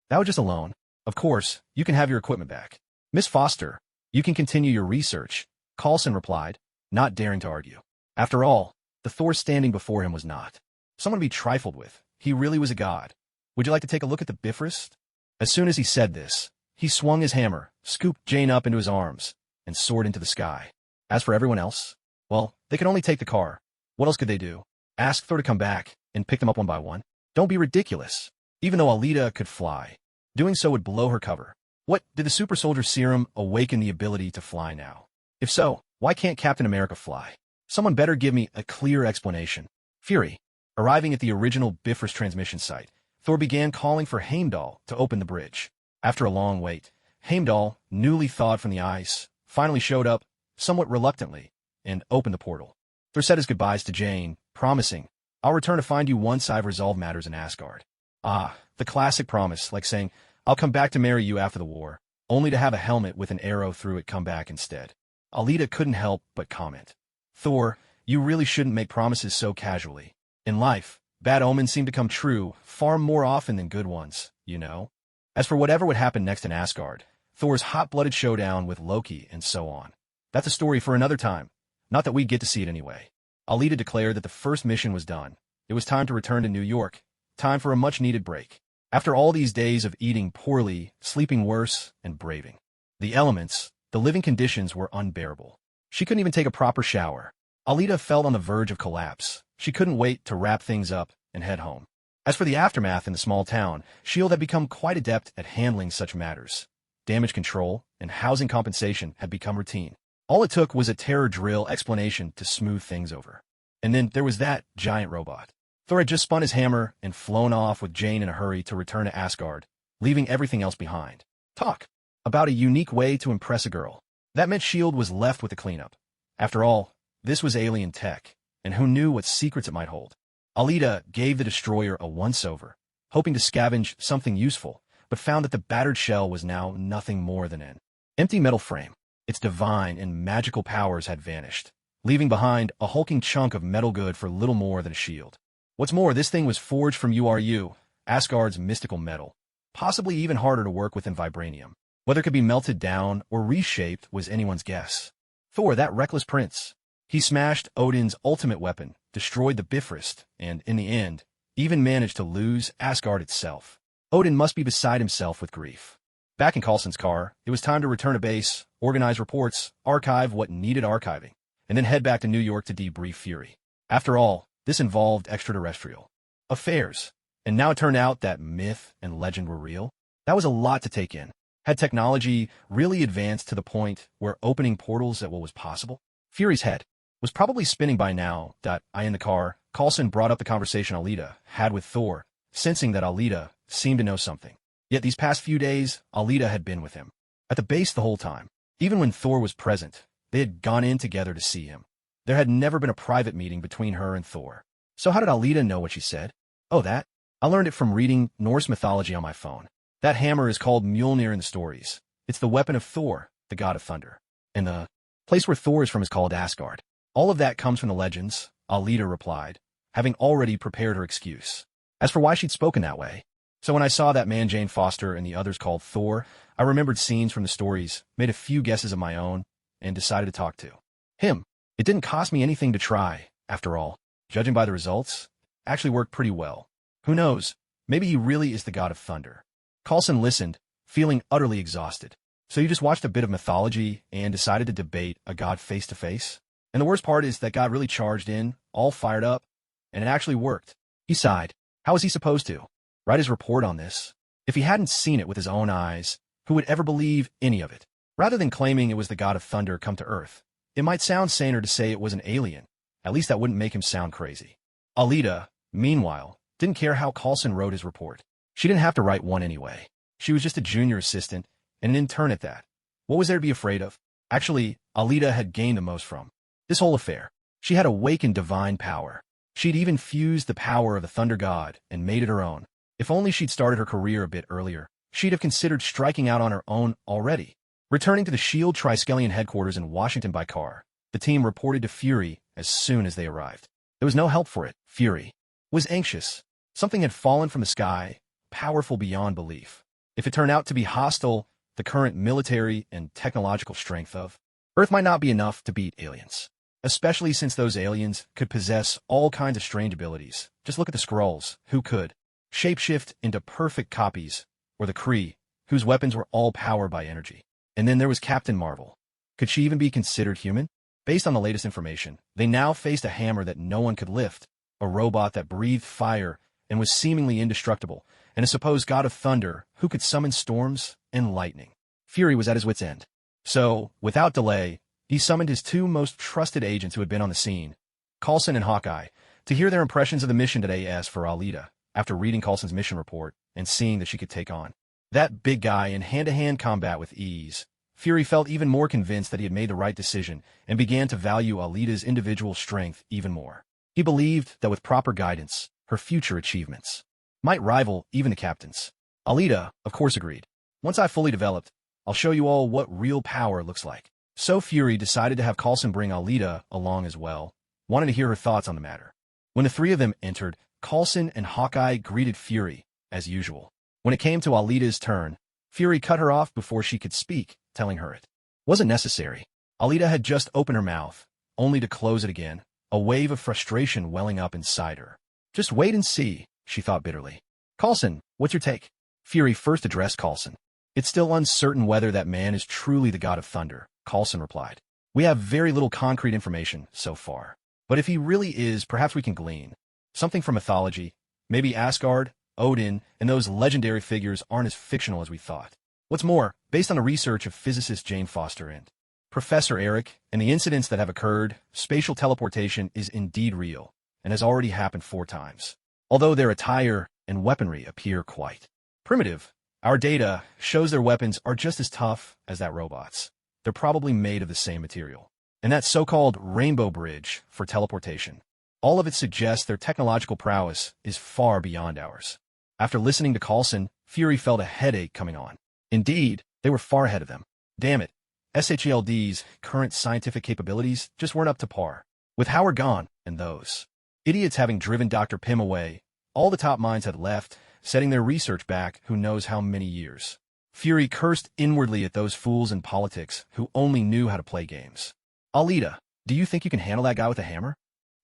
That was just a loan. Of course, you can have your equipment back. Miss Foster, you can continue your research," Coulson replied, not daring to argue. After all, the Thor standing before him was not someone to be trifled with. He really was a god. "Would you like to take a look at the Bifrost?" As soon as he said this, he swung his hammer, scooped Jane up into his arms, and soared into the sky. As for everyone else, well, they could only take the car. What else could they do? Ask Thor to come back and pick them up one by one? Don't be ridiculous. Even though Alita could fly, doing so would blow her cover. What, did the super soldier serum awaken the ability to fly now? If so, why can't Captain America fly? Someone better give me a clear explanation. Fury. Arriving at the original Bifrost transmission site, Thor began calling for Heimdall to open the bridge. After a long wait, Heimdall, newly thawed from the ice, finally showed up, somewhat reluctantly, and opened the portal. Thor said his goodbyes to Jane, promising, "I'll return to find you once I've resolved matters in Asgard." Ah, the classic promise, like saying, "I'll come back to marry you after the war," only to have a helmet with an arrow through it come back instead. Alita couldn't help but comment. "Thor, you really shouldn't make promises so casually. In life, bad omens seem to come true far more often than good ones, you know?" As for whatever would happen next in Asgard, Thor's hot-blooded showdown with Loki and so on, that's a story for another time. Not that we'd get to see it anyway. Alita declared that the first mission was done. It was time to return to New York, time for a much-needed break. After all these days of eating poorly, sleeping worse, and braving the elements, the living conditions were unbearable. She couldn't even take a proper shower. Alita felt on the verge of collapse. She couldn't wait to wrap things up and head home. As for the aftermath in the small town, S.H.I.E.L.D. had become quite adept at handling such matters. Damage control and housing compensation had become routine. All it took was a terror drill explanation to smooth things over. And then there was that giant robot. Thor had just spun his hammer and flown off with Jane in a hurry to return to Asgard, leaving everything else behind. Talk about a unique way to impress a girl. That meant S.H.I.E.L.D. was left with the cleanup. After all, this was alien tech, and who knew what secrets it might hold? Alita gave the destroyer a once-over, hoping to scavenge something useful, but found that the battered shell was now nothing more than an empty metal frame. Its divine and magical powers had vanished, leaving behind a hulking chunk of metal good for little more than a shield. What's more, this thing was forged from URU, Asgard's mystical metal, possibly even harder to work with than vibranium. Whether it could be melted down or reshaped was anyone's guess. Thor, that reckless prince. He smashed Odin's ultimate weapon, destroyed the Bifrost, and, in the end, even managed to lose Asgard itself. Odin must be beside himself with grief. Back in Coulson's car, it was time to return to base, organize reports, archive what needed archiving, and then head back to New York to debrief Fury. After all, this involved extraterrestrial affairs, and now it turned out that myth and legend were real. That was a lot to take in. Had technology really advanced to the point where opening portals at what was possible? Fury's head was probably spinning by now. In the car, Coulson brought up the conversation Alita had with Thor, sensing that Alita seemed to know something. Yet these past few days, Alita had been with him, at the base the whole time. Even when Thor was present, they had gone in together to see him. There had never been a private meeting between her and Thor. So how did Alita know what she said? Oh, that? I learned it from reading Norse mythology on my phone. That hammer is called Mjolnir in the stories. It's the weapon of Thor, the god of thunder. And the place where Thor is from is called Asgard. All of that comes from the legends, Alita replied, having already prepared her excuse. As for why she'd spoken that way, so when I saw that man Jane Foster and the others called Thor, I remembered scenes from the stories, made a few guesses of my own, and decided to talk to him. It didn't cost me anything to try, after all. Judging by the results, it actually worked pretty well. Who knows, maybe he really is the god of thunder. Coulson listened, feeling utterly exhausted. So you just watched a bit of mythology and decided to debate a god face to face? And the worst part is that God really charged in, all fired up, and it actually worked. He sighed. How was he supposed to write his report on this? If he hadn't seen it with his own eyes, who would ever believe any of it? Rather than claiming it was the god of thunder come to Earth, it might sound saner to say it was an alien. At least that wouldn't make him sound crazy. Alita, meanwhile, didn't care how Coulson wrote his report. She didn't have to write one anyway. She was just a junior assistant and an intern at that. What was there to be afraid of? Actually, Alita had gained the most from this whole affair. She had awakened divine power. She'd even fused the power of the thunder god and made it her own. If only she'd started her career a bit earlier, she'd have considered striking out on her own already. Returning to the S.H.I.E.L.D. Triskelion headquarters in Washington by car, the team reported to Fury as soon as they arrived. There was no help for it. Fury was anxious. Something had fallen from the sky, powerful beyond belief. If it turned out to be hostile, the current military and technological strength of Earth might not be enough to beat aliens. Especially since those aliens could possess all kinds of strange abilities. Just look at the Skrulls, who could shapeshift into perfect copies, or the Kree, whose weapons were all powered by energy. And then there was Captain Marvel. Could she even be considered human? Based on the latest information, they now faced a hammer that no one could lift, a robot that breathed fire and was seemingly indestructible, and a supposed god of thunder who could summon storms and lightning. Fury was at his wit's end. So, without delay, he summoned his two most trusted agents who had been on the scene, Coulson and Hawkeye, to hear their impressions of the mission today. As for Alita, after reading Coulson's mission report and seeing that she could take on that big guy in hand-to-hand combat with ease, Fury felt even more convinced that he had made the right decision and began to value Alita's individual strength even more. He believed that with proper guidance, her future achievements might rival even the captain's. Alita, of course, agreed. Once I've fully developed, I'll show you all what real power looks like. So Fury decided to have Coulson bring Alita along as well, wanting to hear her thoughts on the matter. When the three of them entered, Coulson and Hawkeye greeted Fury, as usual. When it came to Alita's turn, Fury cut her off before she could speak, telling her it wasn't necessary. Alita had just opened her mouth, only to close it again, a wave of frustration welling up inside her. Just wait and see, she thought bitterly. Coulson, what's your take? Fury first addressed Coulson. It's still uncertain whether that man is truly the god of thunder, Coulson replied. We have very little concrete information so far. But if he really is, perhaps we can glean something from mythology. Maybe Asgard, Odin, and those legendary figures aren't as fictional as we thought. What's more, based on the research of physicist Jane Foster and Professor Eric, and the incidents that have occurred, spatial teleportation is indeed real, and has already happened 4 times. Although their attire and weaponry appear quite primitive, our data shows their weapons are just as tough as that robot's. They're probably made of the same material. And that so-called rainbow bridge for teleportation. All of it suggests their technological prowess is far beyond ours. After listening to Coulson, Fury felt a headache coming on. Indeed, they were far ahead of them. Damn it. SHLD's current scientific capabilities just weren't up to par. With Howard gone, and those idiots having driven Dr. Pym away, all the top minds had left, setting their research back who knows how many years. Fury cursed inwardly at those fools in politics who only knew how to play games. Alita, do you think you can handle that guy with a hammer?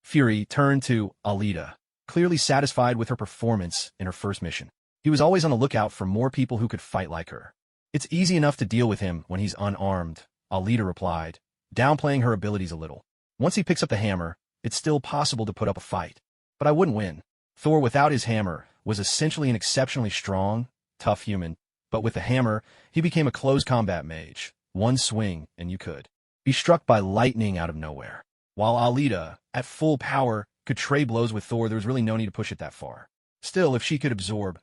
Fury turned to Alita, clearly satisfied with her performance in her first mission. He was always on the lookout for more people who could fight like her. It's easy enough to deal with him when he's unarmed, Alita replied, downplaying her abilities a little. Once he picks up the hammer, it's still possible to put up a fight. But I wouldn't win. Thor without his hammer was essentially an exceptionally strong, tough human, but with the hammer, he became a close combat mage. One swing, and you could be struck by lightning out of nowhere. While Alita, at full power, could trade blows with Thor, there was really no need to push it that far. Still, if she could absorb,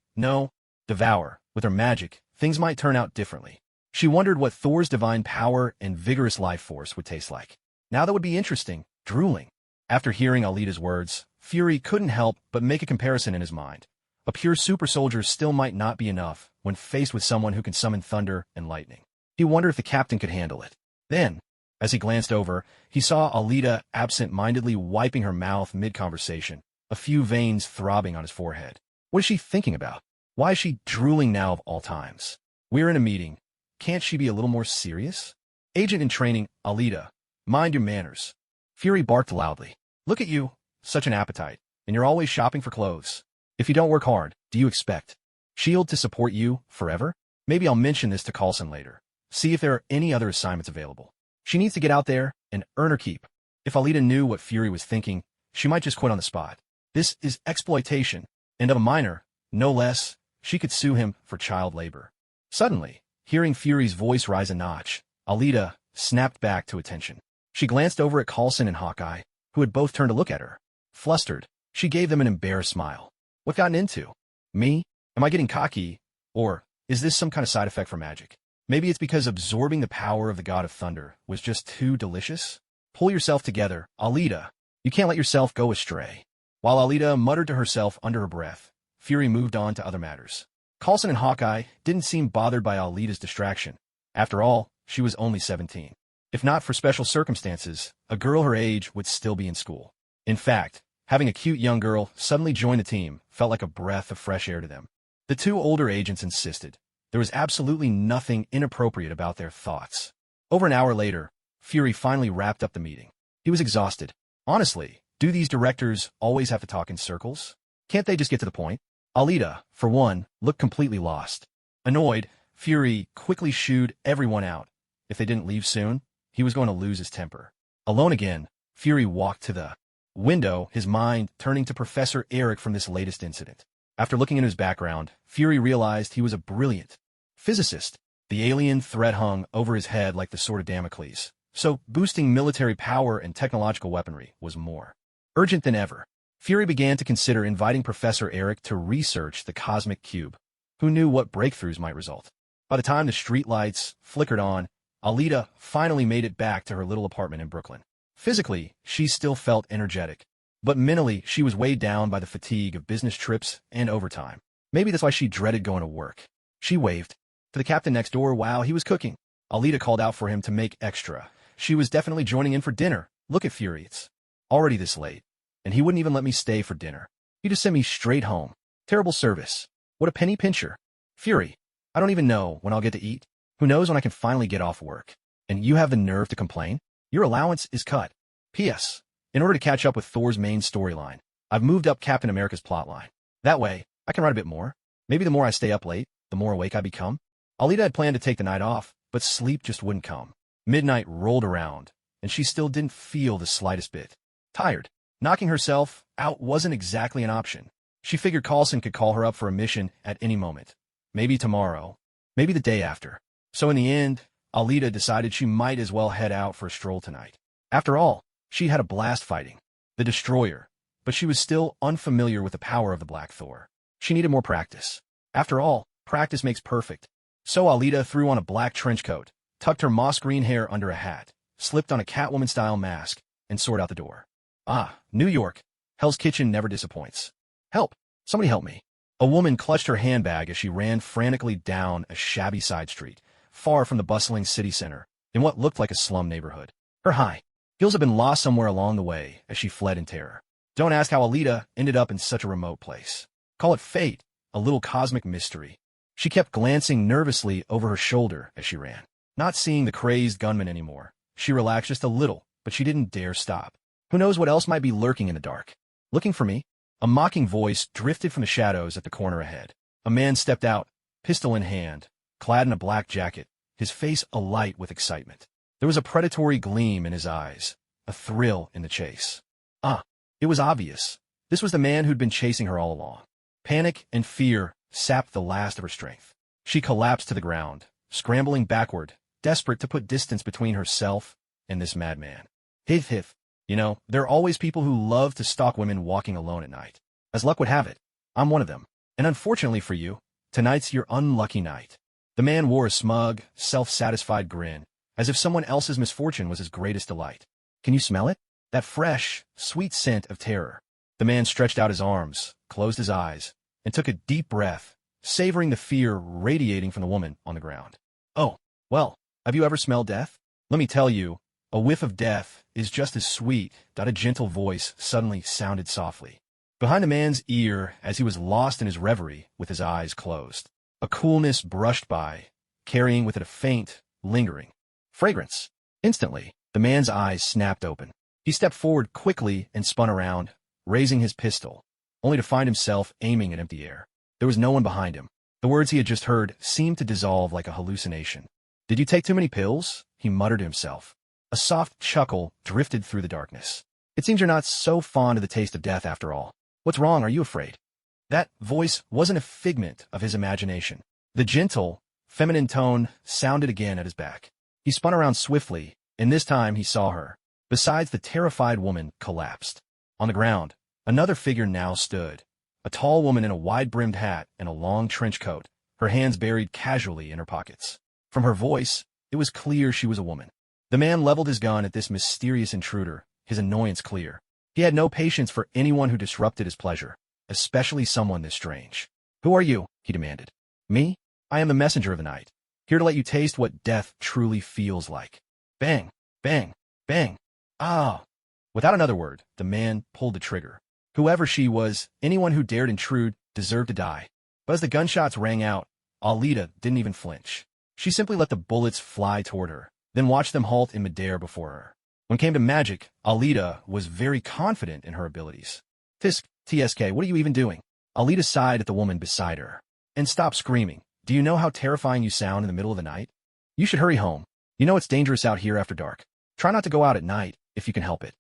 devour, with her magic, things might turn out differently. She wondered what Thor's divine power and vigorous life force would taste like. Now that would be interesting, drooling. After hearing Alita's words, Fury couldn't help but make a comparison in his mind. A pure super soldier still might not be enough when faced with someone who can summon thunder and lightning. He wondered if the captain could handle it. Then, as he glanced over, he saw Alita absent-mindedly wiping her mouth mid-conversation, a few veins throbbing on his forehead. What is she thinking about? Why is she drooling now of all times? We're in a meeting. Can't she be a little more serious? Agent in training, Alita, mind your manners. Fury barked loudly. Look at you, such an appetite, and you're always shopping for clothes. If you don't work hard, do you expect S.H.I.E.L.D. to support you forever? Maybe I'll mention this to Coulson later. See if there are any other assignments available. She needs to get out there and earn her keep. If Alita knew what Fury was thinking, she might just quit on the spot. This is exploitation, and of a minor, no less. She could sue him for child labor. Suddenly, hearing Fury's voice rise a notch, Alita snapped back to attention. She glanced over at Coulson and Hawkeye, who had both turned to look at her. Flustered, she gave them an embarrassed smile. What gotten into? Me? Am I getting cocky? Or is this some kind of side effect from magic? Maybe it's because absorbing the power of the god of thunder was just too delicious? Pull yourself together, Alita. You can't let yourself go astray. While Alita muttered to herself under her breath, Fury moved on to other matters. Coulson and Hawkeye didn't seem bothered by Alita's distraction. After all, she was only 17. If not for special circumstances, a girl her age would still be in school. In fact, having a cute young girl suddenly join the team felt like a breath of fresh air to them. The two older agents insisted. There was absolutely nothing inappropriate about their thoughts. Over an hour later, Fury finally wrapped up the meeting. He was exhausted. Honestly, do these directors always have to talk in circles? Can't they just get to the point? Alita, for one, looked completely lost. Annoyed, Fury quickly shooed everyone out. If they didn't leave soon, he was going to lose his temper. Alone again, Fury walked to the window, his mind turning to Professor Eric from this latest incident. After looking into his background, Fury realized he was a brilliant physicist. The alien threat hung over his head like the sword of Damocles, so boosting military power and technological weaponry was more urgent than ever. Fury began to consider inviting Professor Eric to research the cosmic cube. Who knew what breakthroughs might result? By the time the streetlights flickered on, Alita finally made it back to her little apartment in Brooklyn. Physically, she still felt energetic, but mentally she was weighed down by the fatigue of business trips and overtime. Maybe that's why she dreaded going to work. She waved to the captain next door while he was cooking. Alita called out for him to make extra. She was definitely joining in for dinner. Look at Fury, it's already this late, and he wouldn't even let me stay for dinner. He just sent me straight home. Terrible service. What a penny pincher. Fury, I don't even know when I'll get to eat. Who knows when I can finally get off work? And you have the nerve to complain? Your allowance is cut. P.S. In order to catch up with Thor's main storyline, I've moved up Captain America's plotline. That way, I can write a bit more. Maybe the more I stay up late, the more awake I become. Alita had planned to take the night off, but sleep just wouldn't come. Midnight rolled around, and she still didn't feel the slightest bit tired. Knocking herself out wasn't exactly an option. She figured Coulson could call her up for a mission at any moment. Maybe tomorrow. Maybe the day after. So in the end, Alita decided she might as well head out for a stroll tonight. After all, she had a blast fighting the Destroyer, but she was still unfamiliar with the power of the Black Thor. She needed more practice. After all, practice makes perfect. So Alita threw on a black trench coat, tucked her moss-green hair under a hat, slipped on a Catwoman-style mask, and soared out the door. Ah, New York. Hell's Kitchen never disappoints. Help! Somebody help me. A woman clutched her handbag as she ran frantically down a shabby side street, far from the bustling city center, in what looked like a slum neighborhood. Her high heels had been lost somewhere along the way as she fled in terror. Don't ask how Alita ended up in such a remote place. Call it fate, a little cosmic mystery. She kept glancing nervously over her shoulder as she ran. Not seeing the crazed gunman anymore, she relaxed just a little, but she didn't dare stop. Who knows what else might be lurking in the dark? Looking for me? A mocking voice drifted from the shadows at the corner ahead. A man stepped out, pistol in hand, clad in a black jacket, his face alight with excitement. There was a predatory gleam in his eyes, a thrill in the chase. It was obvious. This was the man who'd been chasing her all along. Panic and fear sapped the last of her strength. She collapsed to the ground, scrambling backward, desperate to put distance between herself and this madman. Hith. You know, there are always people who love to stalk women walking alone at night. As luck would have it, I'm one of them. And unfortunately for you, tonight's your unlucky night. The man wore a smug, self-satisfied grin, as if someone else's misfortune was his greatest delight. Can you smell it? That fresh, sweet scent of terror. The man stretched out his arms, closed his eyes, and took a deep breath, savoring the fear radiating from the woman on the ground. Oh, well, have you ever smelled death? Let me tell you, a whiff of death is just as sweet. A gentle voice suddenly sounded softly behind the man's ear as he was lost in his reverie with his eyes closed. A coolness brushed by, carrying with it a faint, lingering fragrance. Instantly, the man's eyes snapped open. He stepped forward quickly and spun around, raising his pistol, only to find himself aiming at empty air. There was no one behind him. The words he had just heard seemed to dissolve like a hallucination. Did you take too many pills? He muttered to himself. A soft chuckle drifted through the darkness. It seems you're not so fond of the taste of death after all. What's wrong? Are you afraid? That voice wasn't a figment of his imagination. The gentle, feminine tone sounded again at his back. He spun around swiftly, and this time he saw her. Besides the terrified woman collapsed. On the ground, another figure now stood. A tall woman in a wide-brimmed hat and a long trench coat, her hands buried casually in her pockets. From her voice, it was clear she was a woman. The man leveled his gun at this mysterious intruder, his annoyance clear. He had no patience for anyone who disrupted his pleasure, especially someone this strange. Who are you? He demanded. Me? I am the messenger of the night, here to let you taste what death truly feels like. Bang, bang, bang. Ah! Without another word, the man pulled the trigger. Whoever she was, anyone who dared intrude deserved to die. But as the gunshots rang out, Alita didn't even flinch. She simply let the bullets fly toward her, then watched them halt in midair before her. When it came to magic, Alita was very confident in her abilities. TSK, what are you even doing? Alita sighed at the woman beside her. And stop screaming. Do you know how terrifying you sound in the middle of the night? You should hurry home. You know it's dangerous out here after dark. Try not to go out at night, if you can help it.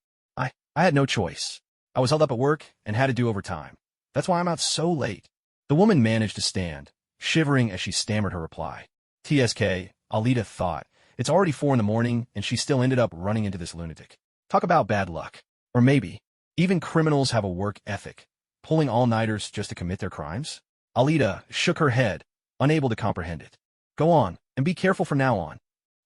I had no choice. I was held up at work and had to do overtime. That's why I'm out so late. The woman managed to stand, shivering as she stammered her reply. TSK, Alita thought. It's already 4 a.m, and she still ended up running into this lunatic. Talk about bad luck. Or maybe, even criminals have a work ethic, pulling all-nighters just to commit their crimes? Alita shook her head, unable to comprehend it. Go on, and be careful from now on.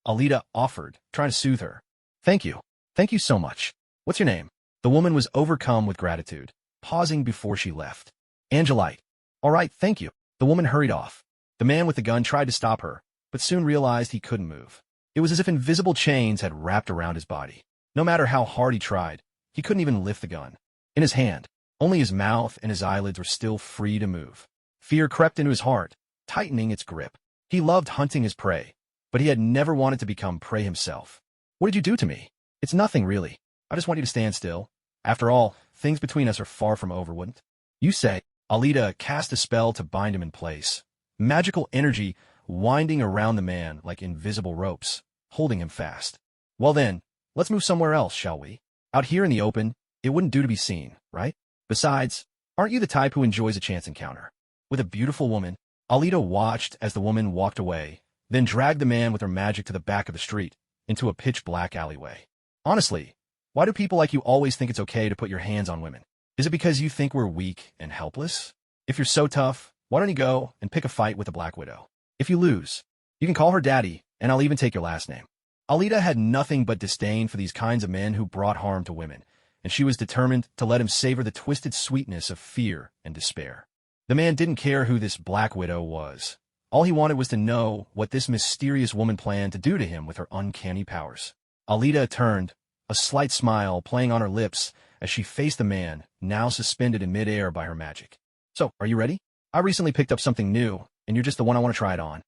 Alita offered, trying to soothe her. Thank you. Thank you so much. What's your name? The woman was overcome with gratitude, pausing before she left. Angelite. All right, thank you. The woman hurried off. The man with the gun tried to stop her, but soon realized he couldn't move. It was as if invisible chains had wrapped around his body. No matter how hard he tried, he couldn't even lift the gun. In his hand, only his mouth and his eyelids were still free to move. Fear crept into his heart, tightening its grip. He loved hunting his prey, but he had never wanted to become prey himself. What did you do to me? It's nothing, really. I just want you to stand still. After all, things between us are far from over, wouldn't you say? Alita cast a spell to bind him in place. Magical energy winding around the man like invisible ropes, holding him fast. Well then, let's move somewhere else, shall we? Out here in the open, it wouldn't do to be seen, right? Besides, aren't you the type who enjoys a chance encounter with a beautiful woman? Alita watched as the woman walked away, then dragged the man with her magic to the back of the street, into a pitch-black alleyway. Honestly, why do people like you always think it's okay to put your hands on women? Is it because you think we're weak and helpless? If you're so tough, why don't you go and pick a fight with the Black Widow? If you lose, you can call her daddy, and I'll even take your last name. Alita had nothing but disdain for these kinds of men who brought harm to women, and she was determined to let him savor the twisted sweetness of fear and despair. The man didn't care who this Black Widow was. All he wanted was to know what this mysterious woman planned to do to him with her uncanny powers. Alita turned, a slight smile playing on her lips as she faced the man, now suspended in midair by her magic. So, are you ready? I recently picked up something new, and you're just the one I want to try it on.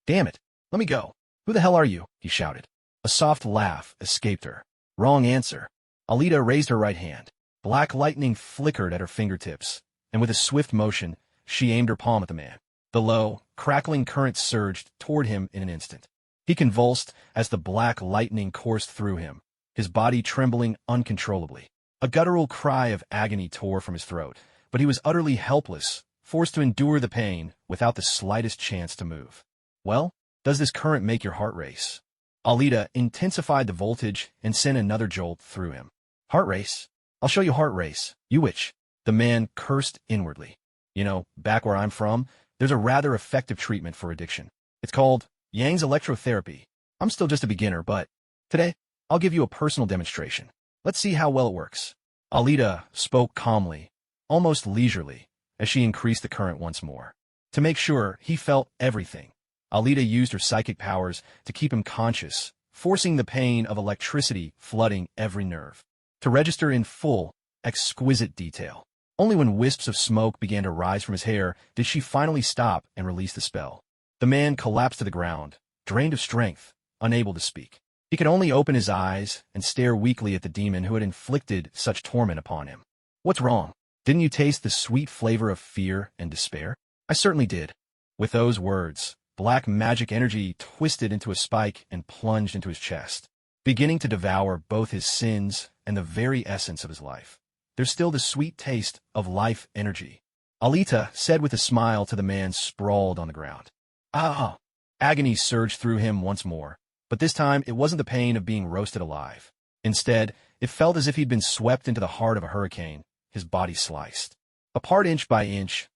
Damn it. Let me go. Who the hell are you? He shouted. A soft laugh escaped her. Wrong answer. Alita raised her right hand. Black lightning flickered at her fingertips, and with a swift motion, she aimed her palm at the man. The low, crackling current surged toward him in an instant. He convulsed as the black lightning coursed through him, his body trembling uncontrollably. A guttural cry of agony tore from his throat, but he was utterly helpless, forced to endure the pain without the slightest chance to move. Well, does this current make your heart race? Alita intensified the voltage and sent another jolt through him. Heart race? I'll show you heart race, you witch. The man cursed inwardly. You know, back where I'm from, there's a rather effective treatment for addiction. It's called Yang's electrotherapy. I'm still just a beginner, but today, I'll give you a personal demonstration. Let's see how well it works. Alita spoke calmly, almost leisurely, as she increased the current once more. To make sure he felt everything, Alita used her psychic powers to keep him conscious, forcing the pain of electricity flooding every nerve. To register in full, exquisite detail. Only when wisps of smoke began to rise from his hair did she finally stop and release the spell. The man collapsed to the ground, drained of strength, unable to speak. He could only open his eyes and stare weakly at the demon who had inflicted such torment upon him. What's wrong? Didn't you taste the sweet flavor of fear and despair? I certainly did. With those words, black magic energy twisted into a spike and plunged into his chest, beginning to devour both his sins and the very essence of his life. There's still the sweet taste of life energy, Alita said with a smile to the man sprawled on the ground. Ah! Agony surged through him once more, but this time it wasn't the pain of being roasted alive. Instead, it felt as if he'd been swept into the heart of a hurricane, his body sliced, apart inch by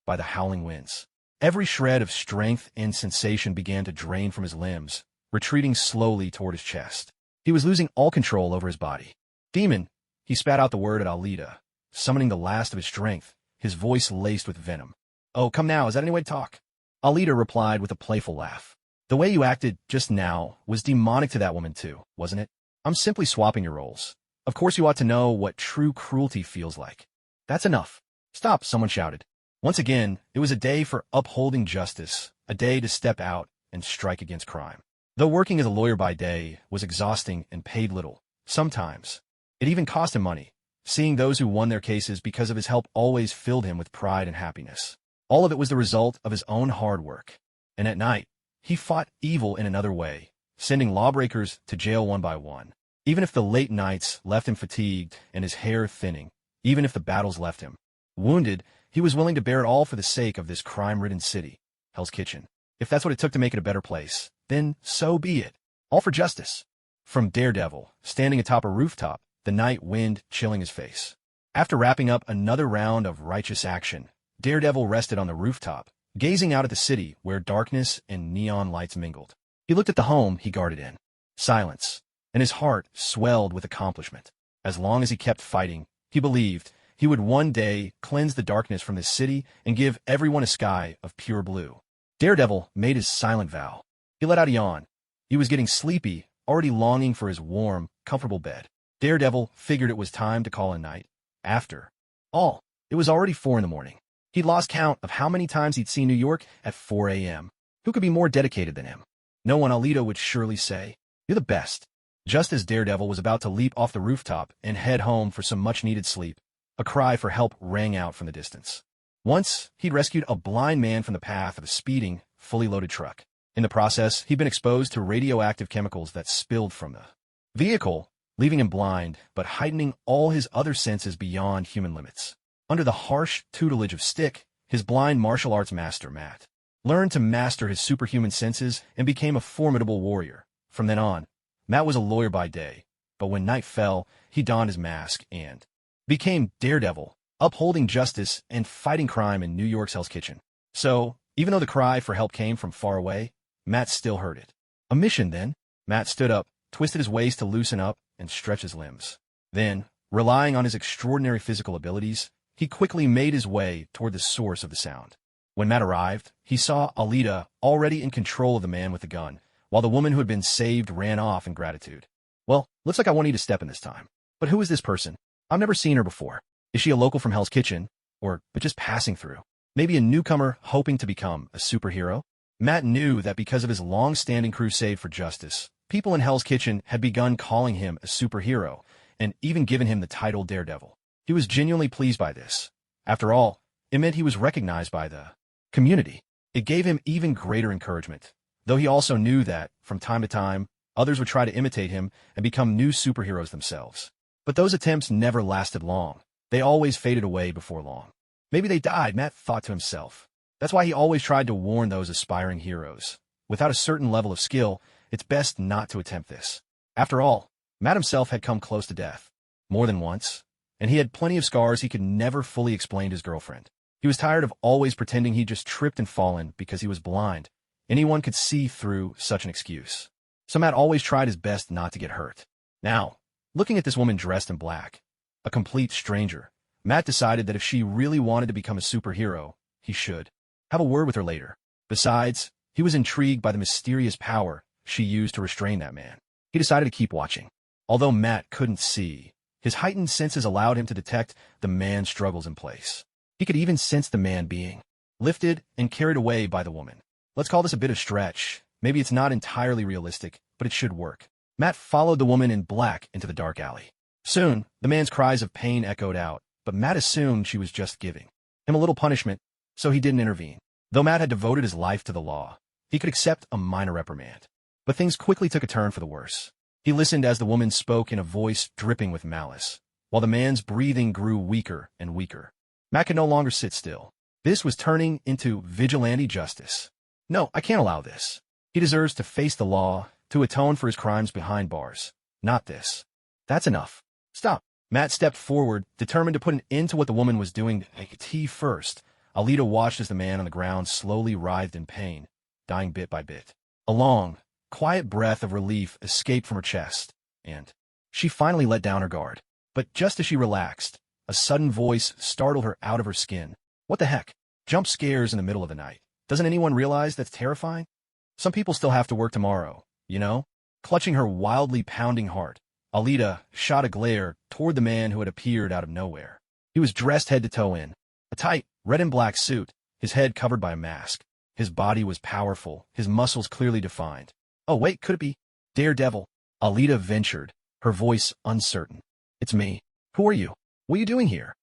the howling winds. Every shred of strength and sensation began to drain from his limbs, retreating slowly toward his chest. He was losing all control over his body. Demon! He spat out the word at Alita, summoning the last of his strength, his voice laced with venom. Oh, come now, is that any way to talk? Alita replied with a playful laugh. The way you acted just now was demonic to that woman too, wasn't it? I'm simply swapping your roles. Of course you ought to know what true cruelty feels like. That's enough. Stop, someone shouted. Once again, it was a day for upholding justice, a day to step out and strike against crime. Though working as a lawyer by day was exhausting and paid little, sometimes it even cost him money. Seeing those who won their cases because of his help always filled him with pride and happiness. All of it was the result of his own hard work. And at night, he fought evil in another way, sending lawbreakers to jail one by one. Even if the late nights left him fatigued and his hair thinning, even if the battles left him wounded, he was willing to bear it all for the sake of this crime-ridden city, Hell's Kitchen. If that's what it took to make it a better place, then so be it. All for justice. From Daredevil, standing atop a rooftop, the night wind chilling his face. After wrapping up another round of righteous action, Daredevil rested on the rooftop, gazing out at the city where darkness and neon lights mingled. He looked at the home he guarded in. Silence. And his heart swelled with accomplishment. As long as he kept fighting, he believed he would one day cleanse the darkness from this city and give everyone a sky of pure blue. Daredevil made his silent vow. He let out a yawn. He was getting sleepy, already longing for his warm, comfortable bed. Daredevil figured it was time to call a night. After all, it was already 4 in the morning. He'd lost count of how many times he'd seen New York at 4 a.m. Who could be more dedicated than him? No one, Alita would surely say. You're the best. Just as Daredevil was about to leap off the rooftop and head home for some much-needed sleep, a cry for help rang out from the distance. Once, he'd rescued a blind man from the path of a speeding, fully loaded truck. In the process, he'd been exposed to radioactive chemicals that spilled from the vehicle, leaving him blind, but heightening all his other senses beyond human limits. Under the harsh tutelage of Stick, his blind martial arts master, Matt learned to master his superhuman senses and became a formidable warrior. From then on, Matt was a lawyer by day, but when night fell, he donned his mask and became Daredevil, upholding justice and fighting crime in New York's Hell's Kitchen. So, even though the cry for help came from far away, Matt still heard it. A mission, then. Matt stood up, twisted his waist to loosen up, and stretch his limbs. Then, relying on his extraordinary physical abilities, he quickly made his way toward the source of the sound. When Matt arrived, he saw Alita already in control of the man with the gun, while the woman who had been saved ran off in gratitude. Well, looks like I won't need to step in this time. But who is this person? I've never seen her before. Is she a local from Hell's Kitchen? Or just passing through? Maybe a newcomer hoping to become a superhero? Matt knew that because of his long-standing crusade for justice, people in Hell's Kitchen had begun calling him a superhero, and even given him the title Daredevil. He was genuinely pleased by this. After all, it meant he was recognized by the community. It gave him even greater encouragement, though he also knew that, from time to time, others would try to imitate him and become new superheroes themselves. But those attempts never lasted long. They always faded away before long. Maybe they died, Matt thought to himself. That's why he always tried to warn those aspiring heroes. Without a certain level of skill, it's best not to attempt this. After all, Matt himself had come close to death. More than once. And he had plenty of scars he could never fully explain to his girlfriend. He was tired of always pretending he just tripped and fallen because he was blind. Anyone could see through such an excuse. So Matt always tried his best not to get hurt. Now, looking at this woman dressed in black, a complete stranger, Matt decided that if she really wanted to become a superhero, he should have a word with her later. Besides, he was intrigued by the mysterious power she used to restrain that man. He decided to keep watching. Although Matt couldn't see, his heightened senses allowed him to detect the man's struggles in place. He could even sense the man being lifted and carried away by the woman. Let's call this a bit of stretch. Maybe it's not entirely realistic, but it should work. Matt followed the woman in black into the dark alley. Soon, the man's cries of pain echoed out, but Matt assumed she was just giving him a little punishment, so he didn't intervene. Though Matt had devoted his life to the law, he could accept a minor reprimand. But things quickly took a turn for the worse. He listened as the woman spoke in a voice dripping with malice, while the man's breathing grew weaker and weaker. Matt could no longer sit still. This was turning into vigilante justice. No, I can't allow this. He deserves to face the law, to atone for his crimes behind bars. Not this. That's enough. Stop. Matt stepped forward, determined to put an end to what the woman was doing. Tea first. Alita watched as the man on the ground slowly writhed in pain, dying bit by bit. A long, quiet breath of relief escaped from her chest, and she finally let down her guard. But just as she relaxed, a sudden voice startled her out of her skin. What the heck? Jump scares in the middle of the night. Doesn't anyone realize that's terrifying? Some people still have to work tomorrow, you know? Clutching her wildly pounding heart, Alita shot a glare toward the man who had appeared out of nowhere. He was dressed head to toe in a tight, red and black suit, his head covered by a mask. His body was powerful, his muscles clearly defined. Oh wait, could it be Daredevil? Alita ventured, her voice uncertain. It's me. Who are you? What are you doing here?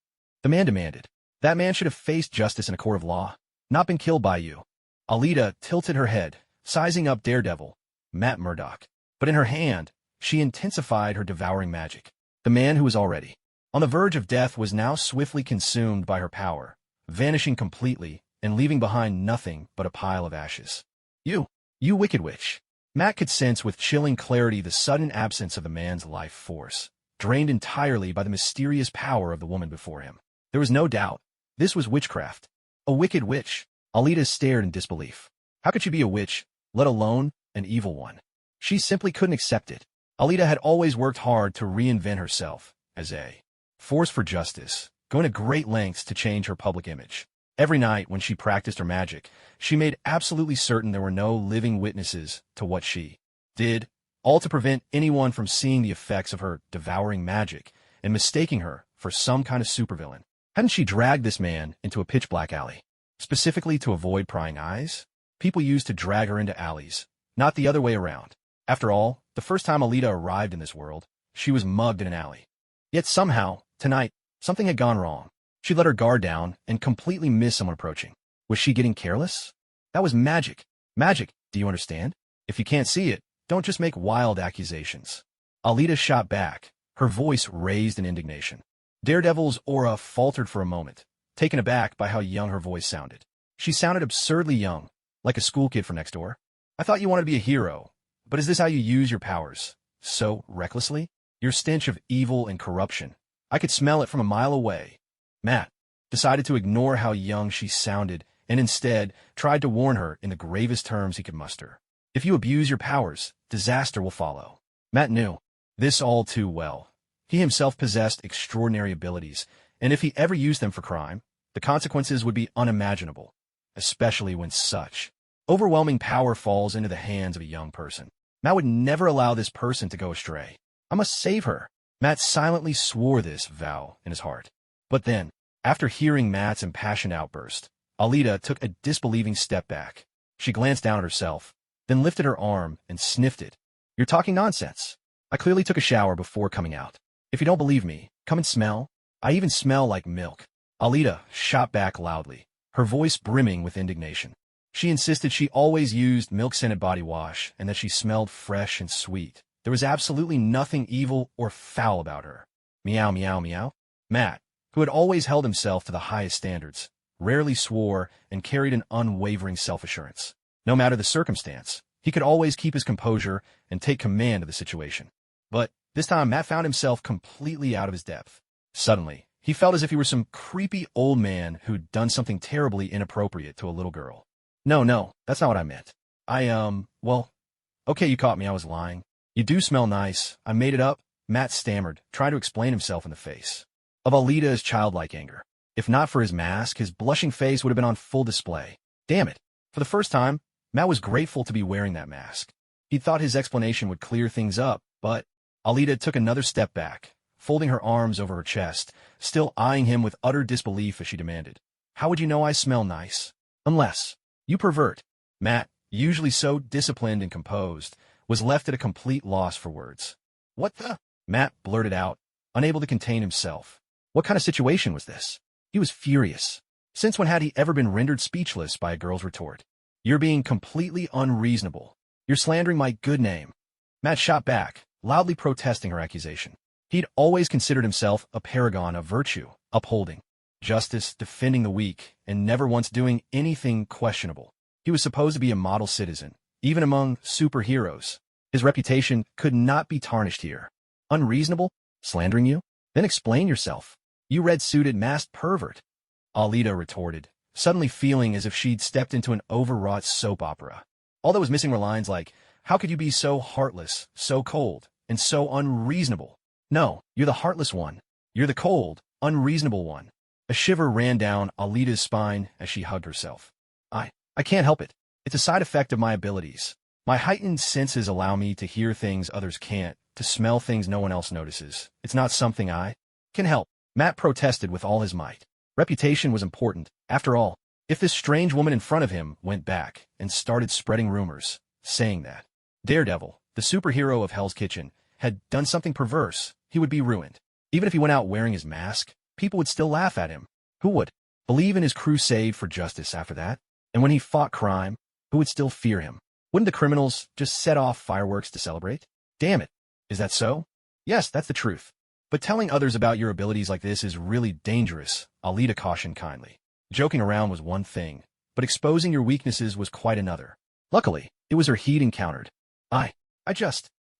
The man demanded. That man should have faced justice in a court of law, not been killed by you. Alita tilted her head, sizing up Daredevil, Matt Murdock. But in her hand, she intensified her devouring magic. The man who was already on the verge of death was now swiftly consumed by her power, vanishing completely and leaving behind nothing but a pile of ashes. You wicked witch. Matt could sense with chilling clarity the sudden absence of the man's life force, drained entirely by the mysterious power of the woman before him. There was no doubt. This was witchcraft. A wicked witch. Alita stared in disbelief. How could she be a witch, let alone an evil one? She simply couldn't accept it. Alita had always worked hard to reinvent herself as a force for justice, going to great lengths to change her public image. Every night when she practiced her magic, she made absolutely certain there were no living witnesses to what she did, all to prevent anyone from seeing the effects of her devouring magic and mistaking her for some kind of supervillain. Hadn't she dragged this man into a pitch-black alley, specifically to avoid prying eyes? People used to drag her into alleys, not the other way around. After all, the first time Alita arrived in this world, she was mugged in an alley. Yet somehow, tonight, something had gone wrong. She let her guard down and completely missed someone approaching. Was she getting careless? That was magic. Magic, do you understand? If you can't see it, don't just make wild accusations. Alita shot back, her voice raised in indignation. Daredevil's aura faltered for a moment, taken aback by how young her voice sounded. She sounded absurdly young, like a school kid from next door. I thought you wanted to be a hero, but is this how you use your powers? So recklessly? Your stench of evil and corruption. I could smell it from a mile away. Matt decided to ignore how young she sounded and instead tried to warn her in the gravest terms he could muster. If you abuse your powers, disaster will follow. Matt knew this all too well. He himself possessed extraordinary abilities, and if he ever used them for crime, the consequences would be unimaginable. especially when such overwhelming power falls into the hands of a young person. Matt would never allow this person to go astray. I must save her. Matt silently swore this vow in his heart. But then, after hearing Matt's impassioned outburst, Alita took a disbelieving step back. She glanced down at herself, then lifted her arm and sniffed it. You're talking nonsense. I clearly took a shower before coming out. If you don't believe me, come and smell. I even smell like milk. Alita shot back loudly, her voice brimming with indignation. She insisted she always used milk-scented body wash and that she smelled fresh and sweet. There was absolutely nothing evil or foul about her. Meow, meow, meow. Matt, who had always held himself to the highest standards, rarely swore and carried an unwavering self-assurance. No matter the circumstance, he could always keep his composure and take command of the situation. But this time, Matt found himself completely out of his depth. Suddenly, he felt as if he were some creepy old man who'd done something terribly inappropriate to a little girl. No, that's not what I meant. Well, okay, you caught me, I was lying. You do smell nice. I made it up. Matt stammered, trying to explain himself in the face of Alita's childlike anger. If not for his mask, his blushing face would have been on full display. Damn it. For the first time, Matt was grateful to be wearing that mask. He thought his explanation would clear things up, but Alita took another step back, folding her arms over her chest, still eyeing him with utter disbelief as she demanded, How would you know I smell nice? Unless you pervert. Matt, usually so disciplined and composed, was left at a complete loss for words. What the? Matt blurted out, unable to contain himself. What kind of situation was this? He was furious. Since when had he ever been rendered speechless by a girl's retort? You're being completely unreasonable. You're slandering my good name. Matt shot back, loudly protesting her accusation. He'd always considered himself a paragon of virtue, upholding justice, defending the weak, and never once doing anything questionable. He was supposed to be a model citizen, even among superheroes. His reputation could not be tarnished here. Unreasonable? Slandering you? Then explain yourself. You red-suited masked pervert. Alita retorted, suddenly feeling as if she'd stepped into an overwrought soap opera. All that was missing were lines like, How could you be so heartless, so cold, and so unreasonable? No, you're the heartless one. You're the cold, unreasonable one. A shiver ran down Alita's spine as she hugged herself. I can't help it. It's a side effect of my abilities. My heightened senses allow me to hear things others can't, to smell things no one else notices. It's not something I can help. Matt protested with all his might. Reputation was important. After all, if this strange woman in front of him went back and started spreading rumors, saying that Daredevil, the superhero of Hell's Kitchen, had done something perverse, he would be ruined. Even if he went out wearing his mask, people would still laugh at him. Who would believe in his crusade for justice after that? And when he fought crime, who would still fear him? Wouldn't the criminals just set off fireworks to celebrate? Damn it. Is that so? Yes, that's the truth. But telling others about your abilities like this is really dangerous, Alita cautioned kindly. Joking around was one thing, but exposing your weaknesses was quite another. Luckily, it was her heat encountered.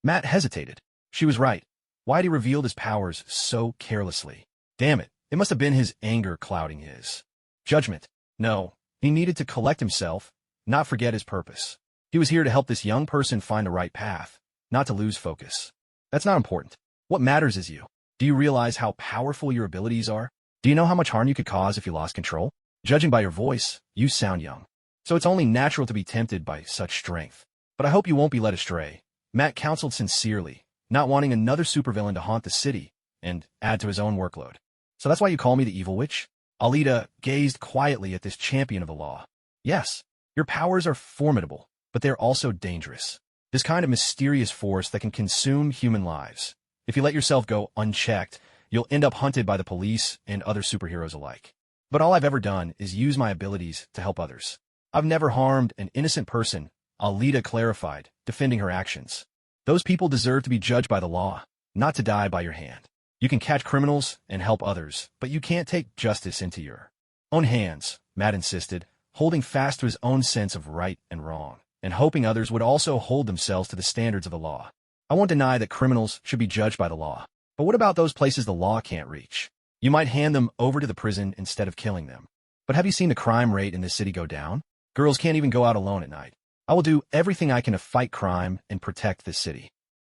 Matt hesitated. She was right. Why'd he revealed his powers so carelessly? Damn it, it must have been his anger clouding his judgment. No, he needed to collect himself, not forget his purpose. He was here to help this young person find the right path, not to lose focus. That's not important. What matters is you. Do you realize how powerful your abilities are? Do you know how much harm you could cause if you lost control? Judging by your voice, you sound young. So it's only natural to be tempted by such strength. But I hope you won't be led astray. Matt counseled sincerely, not wanting another supervillain to haunt the city and add to his own workload. So that's why you call me the evil witch? Alita gazed quietly at this champion of the law. Yes, your powers are formidable, but they're also dangerous. This kind of mysterious force that can consume human lives. If you let yourself go unchecked, you'll end up hunted by the police and other superheroes alike. But all I've ever done is use my abilities to help others. I've never harmed an innocent person, Alita clarified, defending her actions. Those people deserve to be judged by the law, not to die by your hand. You can catch criminals and help others, but you can't take justice into your own hands, Matt insisted, holding fast to his own sense of right and wrong, and hoping others would also hold themselves to the standards of the law. I won't deny that criminals should be judged by the law, but what about those places the law can't reach? You might hand them over to the prison instead of killing them. But have you seen the crime rate in this city go down? Girls can't even go out alone at night. I will do everything I can to fight crime and protect this city.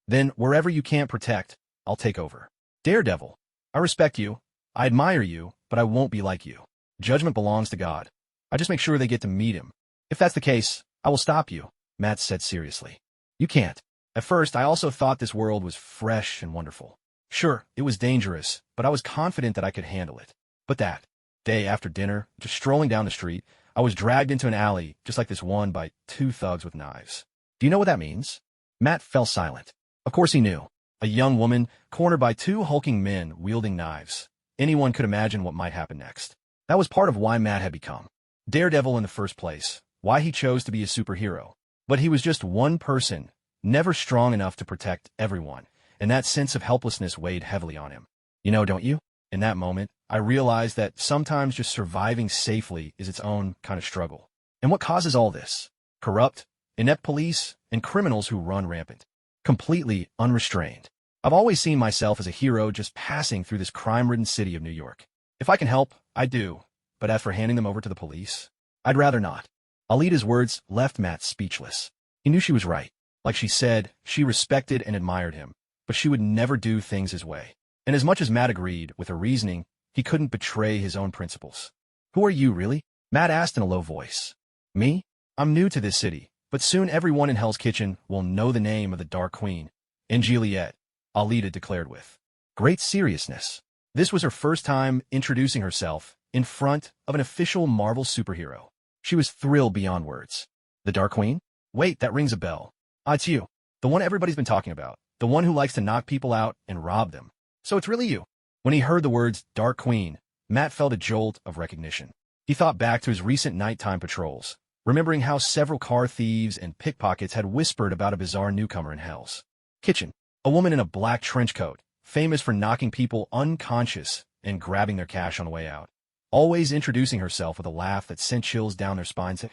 Then, wherever you can't protect, I'll take over. Daredevil, I respect you, I admire you, but I won't be like you. Judgment belongs to God. I just make sure they get to meet him. If that's the case, I will stop you, Matt said seriously. You can't. At first, I also thought this world was fresh and wonderful. Sure, it was dangerous, but I was confident that I could handle it. But that day after dinner, just strolling down the street, I was dragged into an alley just like this one by two thugs with knives. Do you know what that means? Matt fell silent. Of course he knew. A young woman cornered by two hulking men wielding knives. Anyone could imagine what might happen next. That was part of why Matt had become Daredevil in the first place, why he chose to be a superhero. But he was just one person, never strong enough to protect everyone, and that sense of helplessness weighed heavily on him. You know, don't you? In that moment, I realized that sometimes just surviving safely is its own kind of struggle. And what causes all this? Corrupt, inept police, and criminals who run rampant. Completely unrestrained. I've always seen myself as a hero just passing through this crime-ridden city of New York. If I can help, I do. But as for handing them over to the police, I'd rather not. Alita's words left Matt speechless. He knew she was right. Like she said, she respected and admired him, but she would never do things his way. And as much as Matt agreed with her reasoning, he couldn't betray his own principles. Who are you, really? Matt asked in a low voice. Me? I'm new to this city, but soon everyone in Hell's Kitchen will know the name of the Dark Queen. And Juliet, Alita declared with great seriousness. This was her first time introducing herself in front of an official Marvel superhero. She was thrilled beyond words. The Dark Queen? Wait, that rings a bell. It's you. The one everybody's been talking about. The one who likes to knock people out and rob them. So it's really you. When he heard the words Dark Queen, Matt felt a jolt of recognition. He thought back to his recent nighttime patrols, remembering how several car thieves and pickpockets had whispered about a bizarre newcomer in Hell's Kitchen. A woman in a black trench coat, famous for knocking people unconscious and grabbing their cash on the way out. Always introducing herself with a laugh that sent chills down their spines.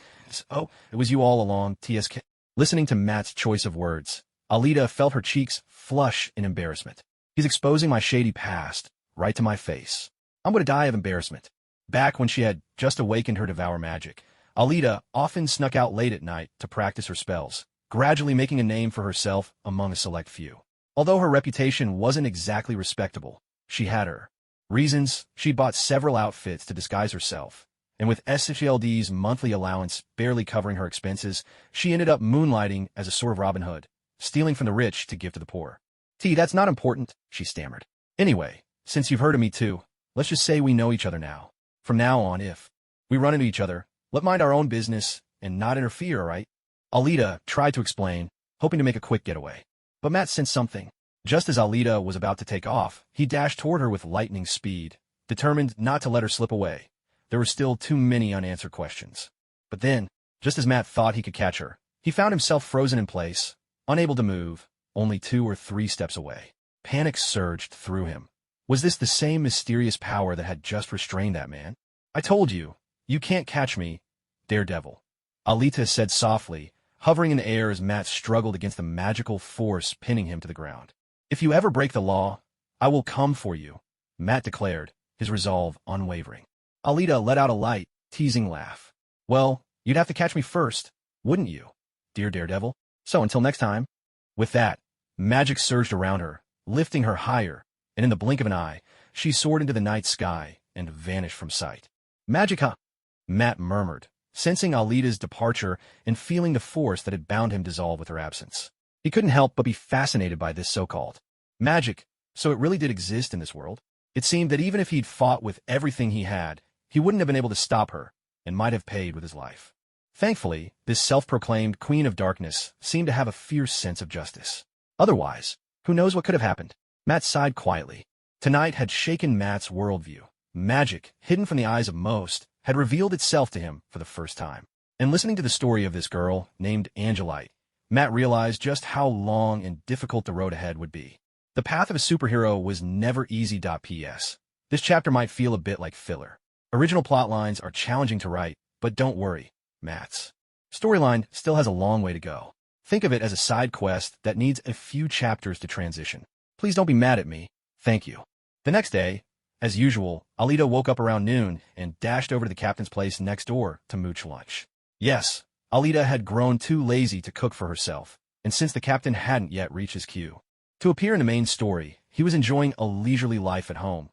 Oh, it was you all along, TSK. Listening to Matt's choice of words, Alita felt her cheeks flush in embarrassment. He's exposing my shady past, right to my face. I'm going to die of embarrassment. Back when she had just awakened her devour magic, Alita often snuck out late at night to practice her spells, gradually making a name for herself among a select few. Although her reputation wasn't exactly respectable, she had her reasons. She'd bought several outfits to disguise herself, and with SHLD's monthly allowance barely covering her expenses, she ended up moonlighting as a sort of Robin Hood, stealing from the rich to give to the poor. That's not important, she stammered. Anyway, since you've heard of me too, let's just say we know each other now. From now on, if we run into each other, let mind our own business and not interfere, all right? Alita tried to explain, hoping to make a quick getaway. But Matt sensed something. Just as Alita was about to take off, he dashed toward her with lightning speed, determined not to let her slip away. There were still too many unanswered questions. But then, just as Matt thought he could catch her, he found himself frozen in place, unable to move, only 2 or 3 steps away. Panic surged through him. Was this the same mysterious power that had just restrained that man? I told you, you can't catch me, Daredevil, Alita said softly, hovering in the air as Matt struggled against the magical force pinning him to the ground. If you ever break the law, I will come for you, Matt declared, his resolve unwavering. Alita let out a light, teasing laugh. Well, you'd have to catch me first, wouldn't you, dear Daredevil? So until next time. With that, magic surged around her, lifting her higher, and in the blink of an eye, she soared into the night sky and vanished from sight. Magic, huh? Matt murmured, sensing Alita's departure and feeling the force that had bound him dissolve with her absence. He couldn't help but be fascinated by this so-called magic, so it really did exist in this world. It seemed that even if he'd fought with everything he had, he wouldn't have been able to stop her, and might have paid with his life. Thankfully, this self-proclaimed Queen of Darkness seemed to have a fierce sense of justice. Otherwise, who knows what could have happened? Matt sighed quietly. Tonight had shaken Matt's worldview. Magic, hidden from the eyes of most, had revealed itself to him for the first time. And listening to the story of this girl, named Angelite, Matt realized just how long and difficult the road ahead would be. The path of a superhero was never easy. P.S. This chapter might feel a bit like filler. Original plot lines are challenging to write, but don't worry, Matt's storyline still has a long way to go. Think of it as a side quest that needs a few chapters to transition. Please don't be mad at me. Thank you. The next day, as usual, Alita woke up around noon and dashed over to the captain's place next door to mooch lunch. Yes, Alita had grown too lazy to cook for herself, and since the captain hadn't yet reached his cue to appear in the main story, he was enjoying a leisurely life at home,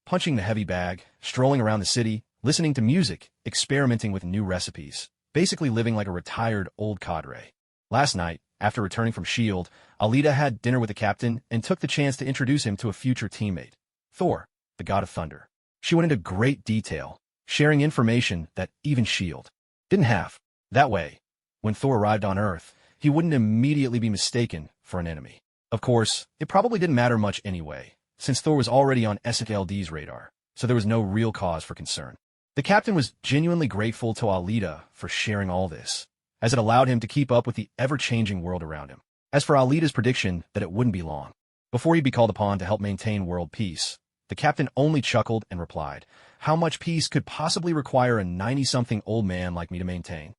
punching the heavy bag, strolling around the city, listening to music, experimenting with new recipes, basically living like a retired old cadre. Last night, after returning from S.H.I.E.L.D., Alita had dinner with the captain and took the chance to introduce him to a future teammate, Thor, the god of thunder. She went into great detail, sharing information that even S.H.I.E.L.D. didn't have. That way, when Thor arrived on Earth, he wouldn't immediately be mistaken for an enemy. Of course, it probably didn't matter much anyway, since Thor was already on S.H.I.E.L.D.'s radar, so there was no real cause for concern. The captain was genuinely grateful to Alita for sharing all this, as it allowed him to keep up with the ever-changing world around him. As for Alita's prediction that it wouldn't be long before he'd be called upon to help maintain world peace, the captain only chuckled and replied, "How much peace could possibly require a 90-something old man like me to maintain?"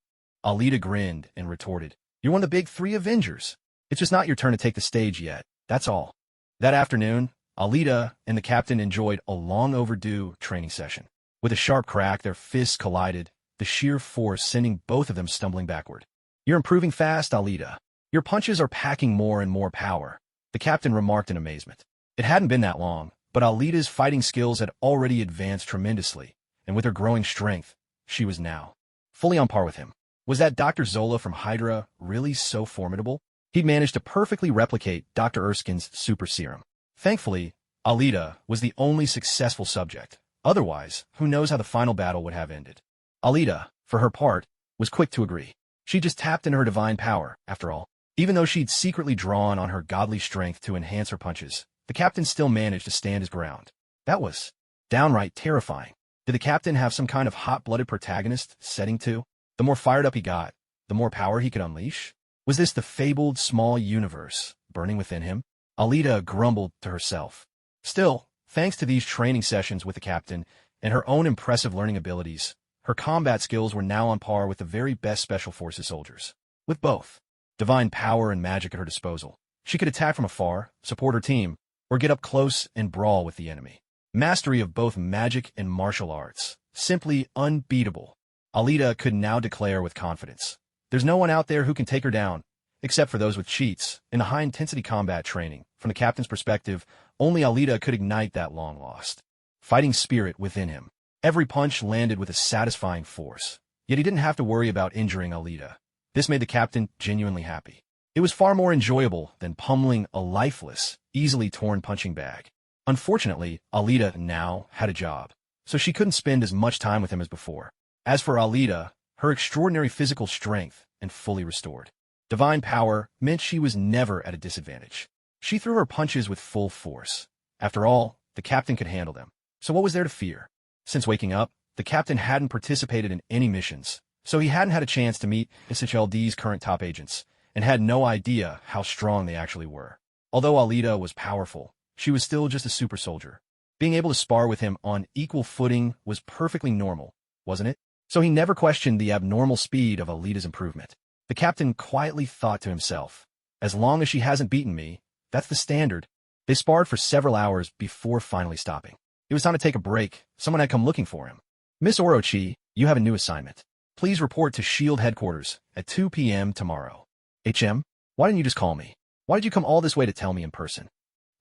Alita grinned and retorted, "You're one of the big three Avengers. It's just not your turn to take the stage yet, that's all." That afternoon, Alita and the captain enjoyed a long-overdue training session. With a sharp crack, their fists collided, the sheer force sending both of them stumbling backward. "You're improving fast, Alita. Your punches are packing more and more power," the captain remarked in amazement. It hadn't been that long, but Alita's fighting skills had already advanced tremendously, and with her growing strength, she was now fully on par with him. Was that Dr. Zola from Hydra really so formidable? He'd managed to perfectly replicate Dr. Erskine's super serum. Thankfully, Alita was the only successful subject. Otherwise, who knows how the final battle would have ended. Alita, for her part, was quick to agree. She just tapped into her divine power, after all. Even though she'd secretly drawn on her godly strength to enhance her punches, the captain still managed to stand his ground. That was downright terrifying. Did the captain have some kind of hot-blooded protagonist setting too? The more fired up he got, the more power he could unleash? Was this the fabled small universe burning within him? Alita grumbled to herself. Still, thanks to these training sessions with the captain and her own impressive learning abilities, her combat skills were now on par with the very best Special Forces soldiers. With both divine power and magic at her disposal, she could attack from afar, support her team, or get up close and brawl with the enemy. Mastery of both magic and martial arts, simply unbeatable. Alita could now declare with confidence, "There's no one out there who can take her down, except for those with cheats." In the high-intensity combat training, from the captain's perspective, only Alita could ignite that long-lost fighting spirit within him. Every punch landed with a satisfying force, yet he didn't have to worry about injuring Alita. This made the captain genuinely happy. It was far more enjoyable than pummeling a lifeless, easily torn punching bag. Unfortunately, Alita now had a job, so she couldn't spend as much time with him as before. As for Alita, her extraordinary physical strength and fully restored divine power meant she was never at a disadvantage. She threw her punches with full force. After all, the captain could handle them. So what was there to fear? Since waking up, the captain hadn't participated in any missions, so he hadn't had a chance to meet S.H.I.E.L.D.'s current top agents, and had no idea how strong they actually were. Although Alita was powerful, she was still just a super soldier. Being able to spar with him on equal footing was perfectly normal, wasn't it? So he never questioned the abnormal speed of Alita's improvement. The captain quietly thought to himself, "As long as she hasn't beaten me, that's the standard." They sparred for several hours before finally stopping. It was time to take a break. Someone had come looking for him. "Miss Orochi, you have a new assignment. Please report to S.H.I.E.L.D. headquarters at 2 p.m. tomorrow." "HM? Why didn't you just call me? Why did you come all this way to tell me in person?"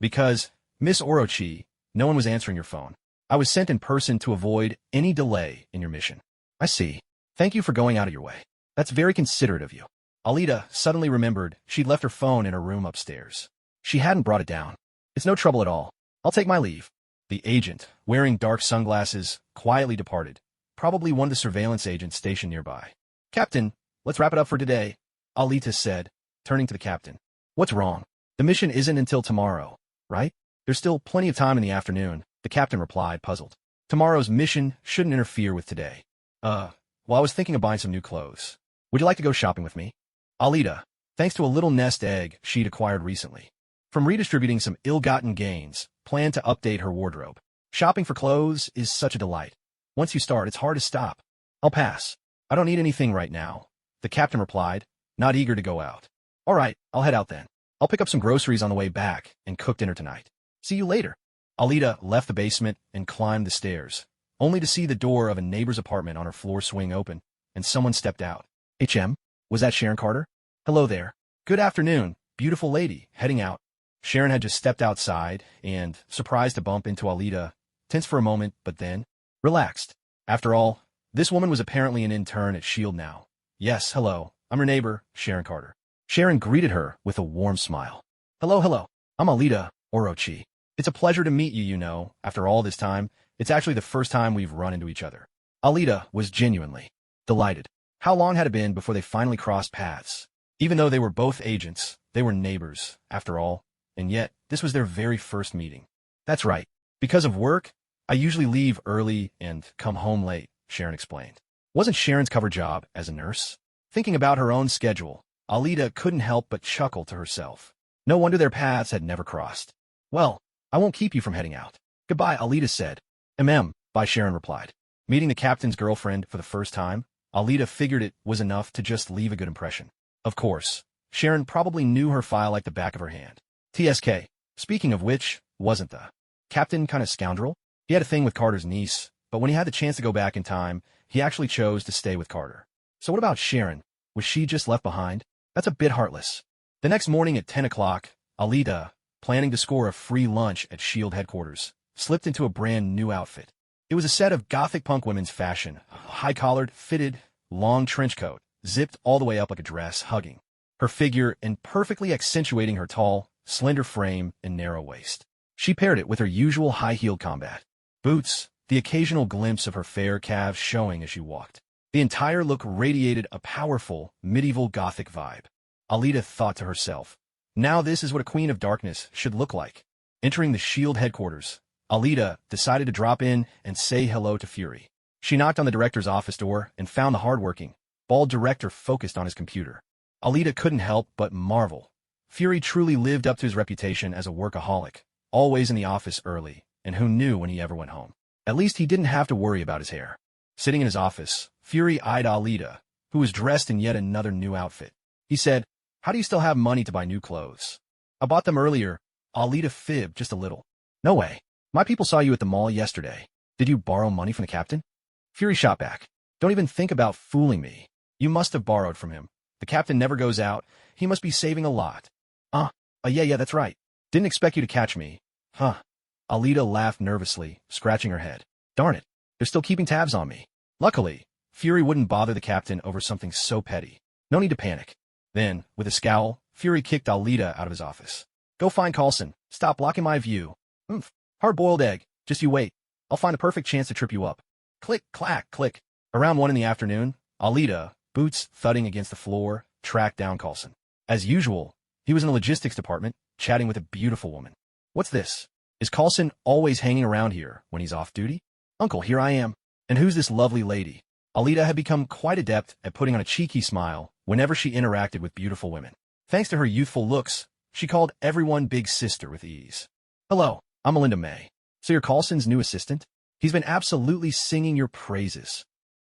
"Because, Miss Orochi, no one was answering your phone. I was sent in person to avoid any delay in your mission." "I see. Thank you for going out of your way. That's very considerate of you." Alita suddenly remembered she'd left her phone in her room upstairs. She hadn't brought it down. "It's no trouble at all. I'll take my leave." The agent, wearing dark sunglasses, quietly departed, probably one of the surveillance agents stationed nearby. "Captain, let's wrap it up for today," Alita said, turning to the captain. "What's wrong? The mission isn't until tomorrow, right?" "There's still plenty of time in the afternoon," the captain replied, puzzled. "Tomorrow's mission shouldn't interfere with today." Well, I was thinking of buying some new clothes. Would you like to go shopping with me?" Alita, thanks to a little nest egg she'd acquired recently, from redistributing some ill-gotten gains, planned to update her wardrobe. Shopping for clothes is such a delight. Once you start, it's hard to stop. "I'll pass. I don't need anything right now," the captain replied, not eager to go out. "All right, I'll head out then. I'll pick up some groceries on the way back and cook dinner tonight. See you later." Alita left the basement and climbed the stairs, only to see the door of a neighbor's apartment on her floor swing open, and someone stepped out. "HM? Was that Sharon Carter?" "Hello there. Good afternoon, beautiful lady, heading out." Sharon had just stepped outside and, surprised to bump into Alita, tensed for a moment, but then relaxed. After all, this woman was apparently an intern at S.H.I.E.L.D. now. Yes, hello, I'm her neighbor, Sharon Carter. Sharon greeted her with a warm smile. Hello, I'm Alita, Orochi. It's a pleasure to meet you, you know, after all this time. It's actually the first time we've run into each other. Alita was genuinely delighted. How long had it been before they finally crossed paths? Even though they were both agents, they were neighbors, after all, and yet, this was their very first meeting. That's right. Because of work, I usually leave early and come home late, Sharon explained. Wasn't Sharon's cover job as a nurse? Thinking about her own schedule, Alita couldn't help but chuckle to herself. No wonder their paths had never crossed. Well, I won't keep you from heading out. Goodbye, Alita said. Bye, Sharon replied. Meeting the captain's girlfriend for the first time, Alita figured it was enough to just leave a good impression. Of course, Sharon probably knew her file like the back of her hand. TSK. Speaking of which, wasn't the captain kind of scoundrel? He had a thing with Carter's niece, but when he had the chance to go back in time, he actually chose to stay with Carter. So what about Sharon? Was she just left behind? That's a bit heartless. The next morning at 10 o'clock, Alita, planning to score a free lunch at S.H.I.E.L.D. headquarters, slipped into a brand new outfit. It was a set of gothic punk women's fashion, high-collared, fitted, long trench coat, zipped all the way up like a dress, hugging her figure and perfectly accentuating her tall, slender frame and narrow waist. She paired it with her usual high-heeled combat boots, the occasional glimpse of her fair calves showing as she walked. The entire look radiated a powerful, medieval gothic vibe. Alita thought to herself, now this is what a Queen of Darkness should look like. Entering the S.H.I.E.L.D. headquarters, Alita decided to drop in and say hello to Fury. She knocked on the director's office door and found the hardworking, bald director focused on his computer. Alita couldn't help but marvel. Fury truly lived up to his reputation as a workaholic, always in the office early, and who knew when he ever went home. At least he didn't have to worry about his hair. Sitting in his office, Fury eyed Alita, who was dressed in yet another new outfit. He said, how do you still have money to buy new clothes? I bought them earlier. Alita fibbed just a little. No way. My people saw you at the mall yesterday. Did you borrow money from the captain? Fury shot back. Don't even think about fooling me. You must have borrowed from him. The captain never goes out. He must be saving a lot. Yeah, that's right. Didn't expect you to catch me. Huh. Alita laughed nervously, scratching her head. Darn it. They're still keeping tabs on me. Luckily, Fury wouldn't bother the captain over something so petty. No need to panic. Then, with a scowl, Fury kicked Alita out of his office. Go find Coulson. Stop blocking my view. Hard-boiled egg. Just you wait. I'll find a perfect chance to trip you up. Click, clack, click. Around 1 in the afternoon, Alita, boots thudding against the floor, tracked down Coulson. As usual, he was in the logistics department, chatting with a beautiful woman. What's this? Is Coulson always hanging around here when he's off duty? Uncle, here I am. And who's this lovely lady? Alita had become quite adept at putting on a cheeky smile whenever she interacted with beautiful women. Thanks to her youthful looks, she called everyone big sister with ease. Hello, I'm Melinda May. So you're Coulson's new assistant? He's been absolutely singing your praises.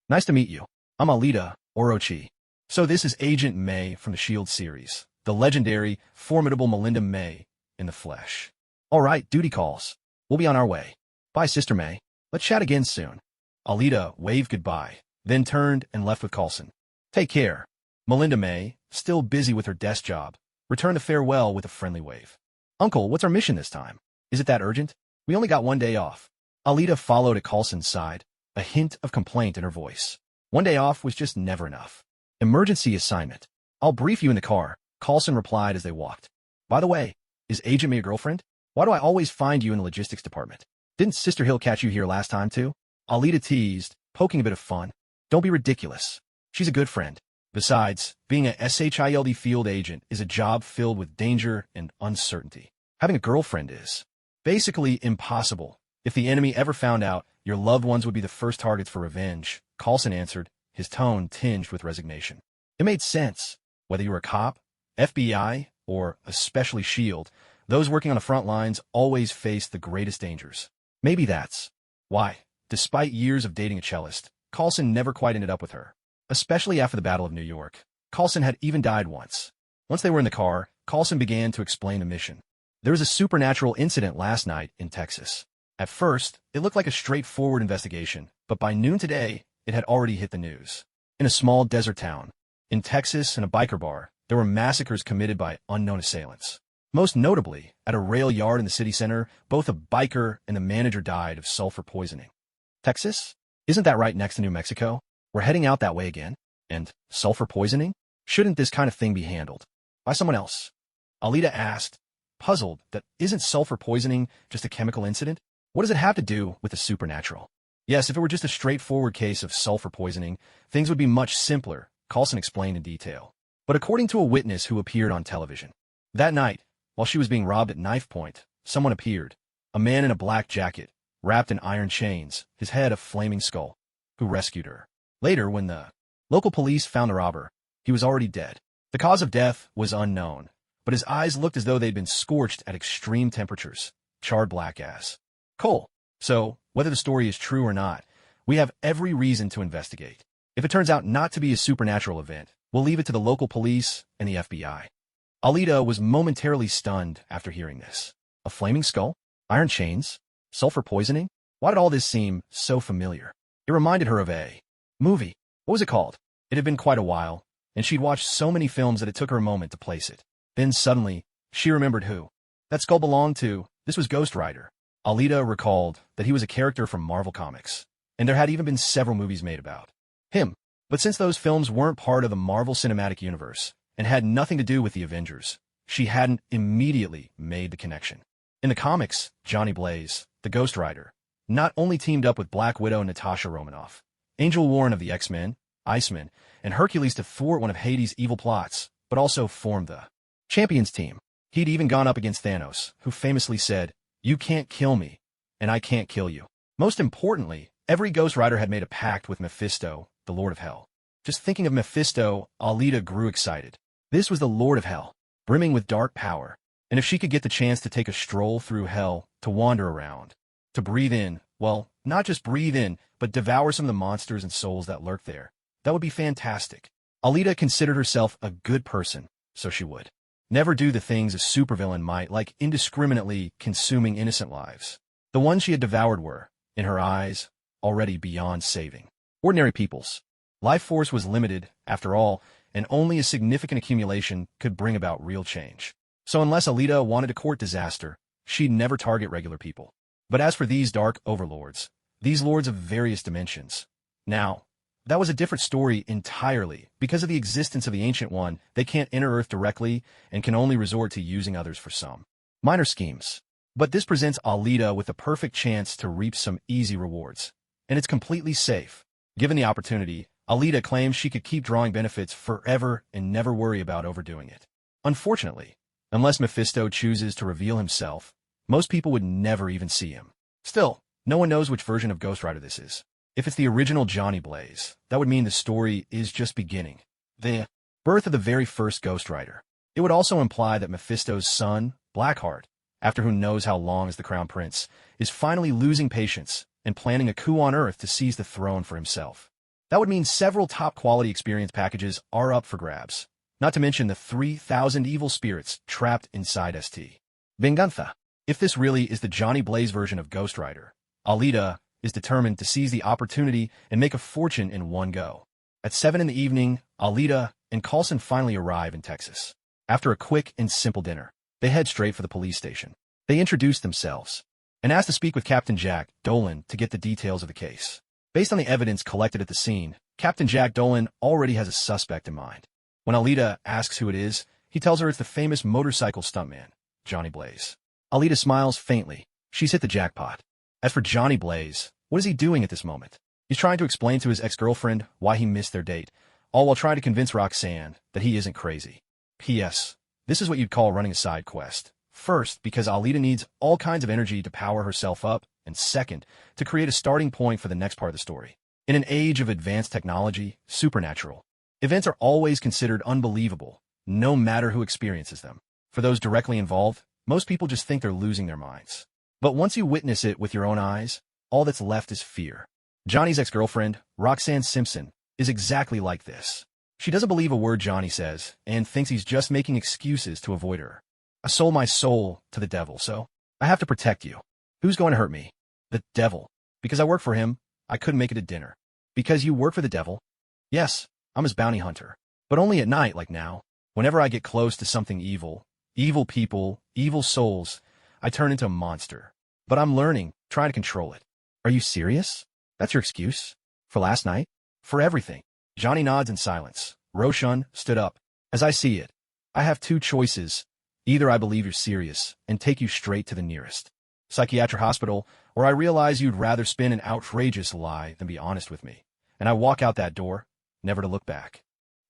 Nice to meet you. I'm Alita, Orochi. So this is Agent May from the S.H.I.E.L.D. series, the legendary, formidable Melinda May in the flesh. All right, duty calls. We'll be on our way. Bye, Sister May. Let's chat again soon. Alita waved goodbye, then turned and left with Coulson. Take care. Melinda May, still busy with her desk job, returned a farewell with a friendly wave. Uncle, what's our mission this time? Is it that urgent? We only got 1 day off. Alita followed at Coulson's side, a hint of complaint in her voice. 1 day off was just never enough. Emergency assignment. I'll brief you in the car, Coulson replied as they walked. By the way, is Agent May your girlfriend? Why do I always find you in the logistics department? Didn't Sister Hill catch you here last time too? Alita teased, poking a bit of fun. Don't be ridiculous. She's a good friend. Besides, being a SHIELD field agent is a job filled with danger and uncertainty. Having a girlfriend is basically impossible. If the enemy ever found out, your loved ones would be the first targets for revenge, Coulson answered, his tone tinged with resignation. It made sense. Whether you were a cop, FBI, or especially S.H.I.E.L.D., those working on the front lines always face the greatest dangers. Maybe that's why, despite years of dating a cellist, Coulson never quite ended up with her. Especially after the Battle of New York. Coulson had even died once. Once they were in the car, Coulson began to explain the mission. There was a supernatural incident last night in Texas. At first, it looked like a straightforward investigation, but by noon today, it had already hit the news. In a small desert town, in Texas, in a biker bar, there were massacres committed by unknown assailants. Most notably, at a rail yard in the city center, both a biker and the manager died of sulfur poisoning. Texas? Isn't that right next to New Mexico? We're heading out that way again. And sulfur poisoning? Shouldn't this kind of thing be handled by someone else? Alita asked, puzzled that isn't sulfur poisoning just a chemical incident? What does it have to do with the supernatural? Yes, if it were just a straightforward case of sulfur poisoning, things would be much simpler, Coulson explained in detail. But according to a witness who appeared on television, that night, while she was being robbed at knife point, someone appeared, a man in a black jacket, wrapped in iron chains, his head a flaming skull, who rescued her. Later, when the local police found the robber, he was already dead. The cause of death was unknown, but his eyes looked as though they'd been scorched at extreme temperatures, charred black as coal. So, whether the story is true or not, we have every reason to investigate. If it turns out not to be a supernatural event, we'll leave it to the local police and the FBI. Alita was momentarily stunned after hearing this. A flaming skull? Iron chains? Sulfur poisoning? Why did all this seem so familiar? It reminded her of a movie. What was it called? It had been quite a while, and she'd watched so many films that it took her a moment to place it. Then suddenly, she remembered who that skull belonged to. This was Ghost Rider. Alita recalled that he was a character from Marvel Comics, and there had even been several movies made about him. But since those films weren't part of the Marvel Cinematic Universe and had nothing to do with the Avengers, she hadn't immediately made the connection. In the comics, Johnny Blaze, the Ghost Rider, not only teamed up with Black Widow Natasha Romanoff, Angel Warren of the X-Men, Iceman, and Hercules to thwart one of Hades' evil plots, but also formed the Champions team. He'd even gone up against Thanos, who famously said, "You can't kill me, and I can't kill you." Most importantly, every Ghost Rider had made a pact with Mephisto, the Lord of Hell. Just thinking of Mephisto, Alita grew excited. This was the Lord of Hell, brimming with dark power, and if she could get the chance to take a stroll through hell, to wander around, to breathe in, well, not just breathe in, but devour some of the monsters and souls that lurk there, that would be fantastic. Alita considered herself a good person, so she would never do the things a supervillain might, like indiscriminately consuming innocent lives. The ones she had devoured were, in her eyes, already beyond saving. Ordinary people's life force was limited, after all, and only a significant accumulation could bring about real change. So unless Alita wanted to court disaster, she'd never target regular people. But as for these dark overlords, these lords of various dimensions, now, that was a different story entirely. Because of the existence of the Ancient One, they can't enter Earth directly and can only resort to using others for some minor schemes. But this presents Alita with the perfect chance to reap some easy rewards. And it's completely safe. Given the opportunity, Alita claims she could keep drawing benefits forever and never worry about overdoing it. Unfortunately, unless Mephisto chooses to reveal himself, most people would never even see him. Still, no one knows which version of Ghost Rider this is. If it's the original Johnny Blaze, that would mean the story is just beginning. The birth of the very first Ghost Rider. It would also imply that Mephisto's son, Blackheart, after who knows how long as the Crown Prince, is finally losing patience and planning a coup on Earth to seize the throne for himself. That would mean several top-quality experience packages are up for grabs, not to mention the 3,000 evil spirits trapped inside St. Venganza. If this really is the Johnny Blaze version of Ghost Rider, Alita is determined to seize the opportunity and make a fortune in one go. At 7 in the evening, Alita and Coulson finally arrive in Texas. After a quick and simple dinner, they head straight for the police station. They introduce themselves and ask to speak with Captain Jack Dolan to get the details of the case. Based on the evidence collected at the scene, Captain Jack Dolan already has a suspect in mind. When Alita asks who it is, he tells her it's the famous motorcycle stuntman, Johnny Blaze. Alita smiles faintly. She's hit the jackpot. As for Johnny Blaze, what is he doing at this moment? He's trying to explain to his ex-girlfriend why he missed their date, all while trying to convince Roxanne that he isn't crazy. P.S. This is what you'd call running a side quest. First, because Alita needs all kinds of energy to power herself up, and second, to create a starting point for the next part of the story. In an age of advanced technology, supernatural events are always considered unbelievable, no matter who experiences them. For those directly involved, most people just think they're losing their minds. But once you witness it with your own eyes, all that's left is fear. Johnny's ex-girlfriend, Roxanne Simpson, is exactly like this. She doesn't believe a word Johnny says and thinks he's just making excuses to avoid her. I sold my soul to the devil, so I have to protect you. Who's going to hurt me? The devil. Because I work for him, I couldn't make it to dinner. Because you work for the devil? Yes, I'm his bounty hunter. But only at night like now. Whenever I get close to something evil, evil people, evil souls, I turn into a monster. But I'm learning, trying to control it. Are you serious? That's your excuse? For last night? For everything. Johnny nods in silence. Roshan stood up. As I see it, I have two choices. Either I believe you're serious and take you straight to the nearest psychiatric hospital, or I realize you'd rather spin an outrageous lie than be honest with me. And I walk out that door, never to look back.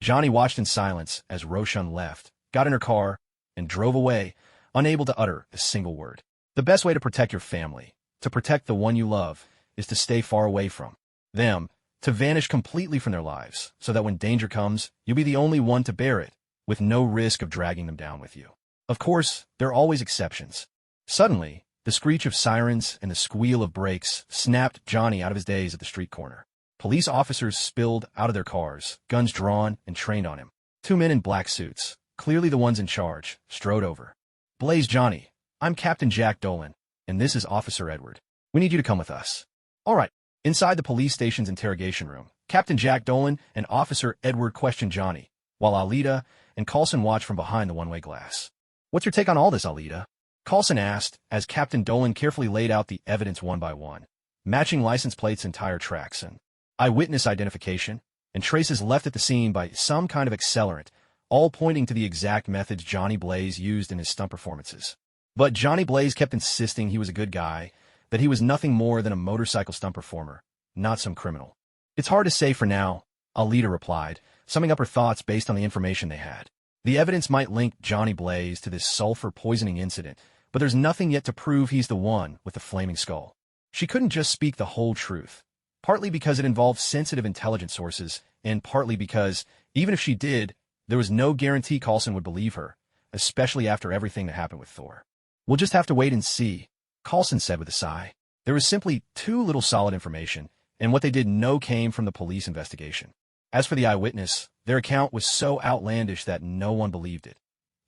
Johnny watched in silence as Roshan left, got in her car, and drove away, unable to utter a single word. The best way to protect your family, to protect the one you love, is to stay far away from them, to vanish completely from their lives, so that when danger comes, you'll be the only one to bear it, with no risk of dragging them down with you. Of course, there are always exceptions. Suddenly, the screech of sirens and the squeal of brakes snapped Johnny out of his daze at the street corner. Police officers spilled out of their cars, guns drawn and trained on him. Two men in black suits, clearly the ones in charge, strode over. "Blaze Johnny, I'm Captain Jack Dolan, and this is Officer Edward. We need you to come with us." "All right." Inside the police station's interrogation room, Captain Jack Dolan and Officer Edward questioned Johnny, while Alita and Coulson watched from behind the one-way glass. "What's your take on all this, Alita?" Coulson asked, as Captain Dolan carefully laid out the evidence one by one, matching license plates and tire tracks and eyewitness identification, and traces left at the scene by some kind of accelerant, all pointing to the exact methods Johnny Blaze used in his stunt performances. But Johnny Blaze kept insisting he was a good guy, that he was nothing more than a motorcycle stunt performer, not some criminal. "It's hard to say for now," Alita replied, summing up her thoughts based on the information they had. "The evidence might link Johnny Blaze to this sulfur poisoning incident, but there's nothing yet to prove he's the one with the flaming skull." She couldn't just speak the whole truth, partly because it involved sensitive intelligence sources, and partly because, even if she did, there was no guarantee Coulson would believe her, especially after everything that happened with Thor. "We'll just have to wait and see," Coulson said with a sigh. There was simply too little solid information, and what they did know came from the police investigation. As for the eyewitness, their account was so outlandish that no one believed it.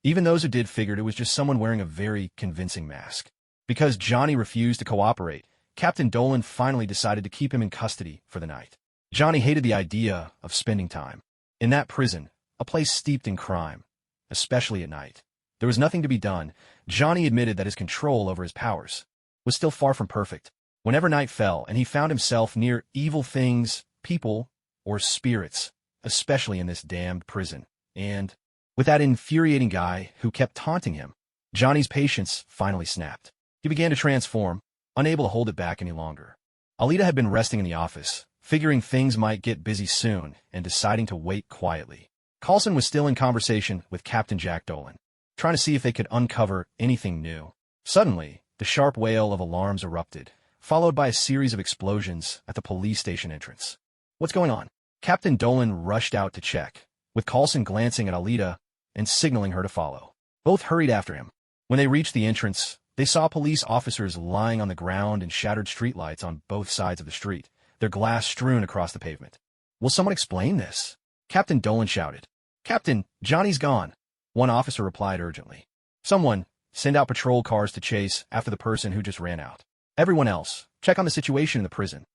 Even those who did figured it was just someone wearing a very convincing mask. Because Johnny refused to cooperate, Captain Dolan finally decided to keep him in custody for the night. Johnny hated the idea of spending time in that prison, a place steeped in crime, especially at night. There was nothing to be done. Johnny admitted that his control over his powers was still far from perfect. Whenever night fell and he found himself near evil things, people, or spirits, especially in this damned prison, and with that infuriating guy who kept taunting him, Johnny's patience finally snapped. He began to transform, unable to hold it back any longer. Alita had been resting in the office, figuring things might get busy soon, and deciding to wait quietly. Coulson was still in conversation with Captain Jack Dolan, trying to see if they could uncover anything new. Suddenly, the sharp wail of alarms erupted, followed by a series of explosions at the police station entrance. "What's going on?" Captain Dolan rushed out to check, with Coulson glancing at Alita and signaling her to follow. Both hurried after him. When they reached the entrance, they saw police officers lying on the ground and shattered streetlights on both sides of the street, their glass strewn across the pavement. "Will someone explain this?" Captain Dolan shouted. "Captain, Johnny's gone," one officer replied urgently. "Someone, send out patrol cars to chase after the person who just ran out. Everyone else, check on the situation in the prison."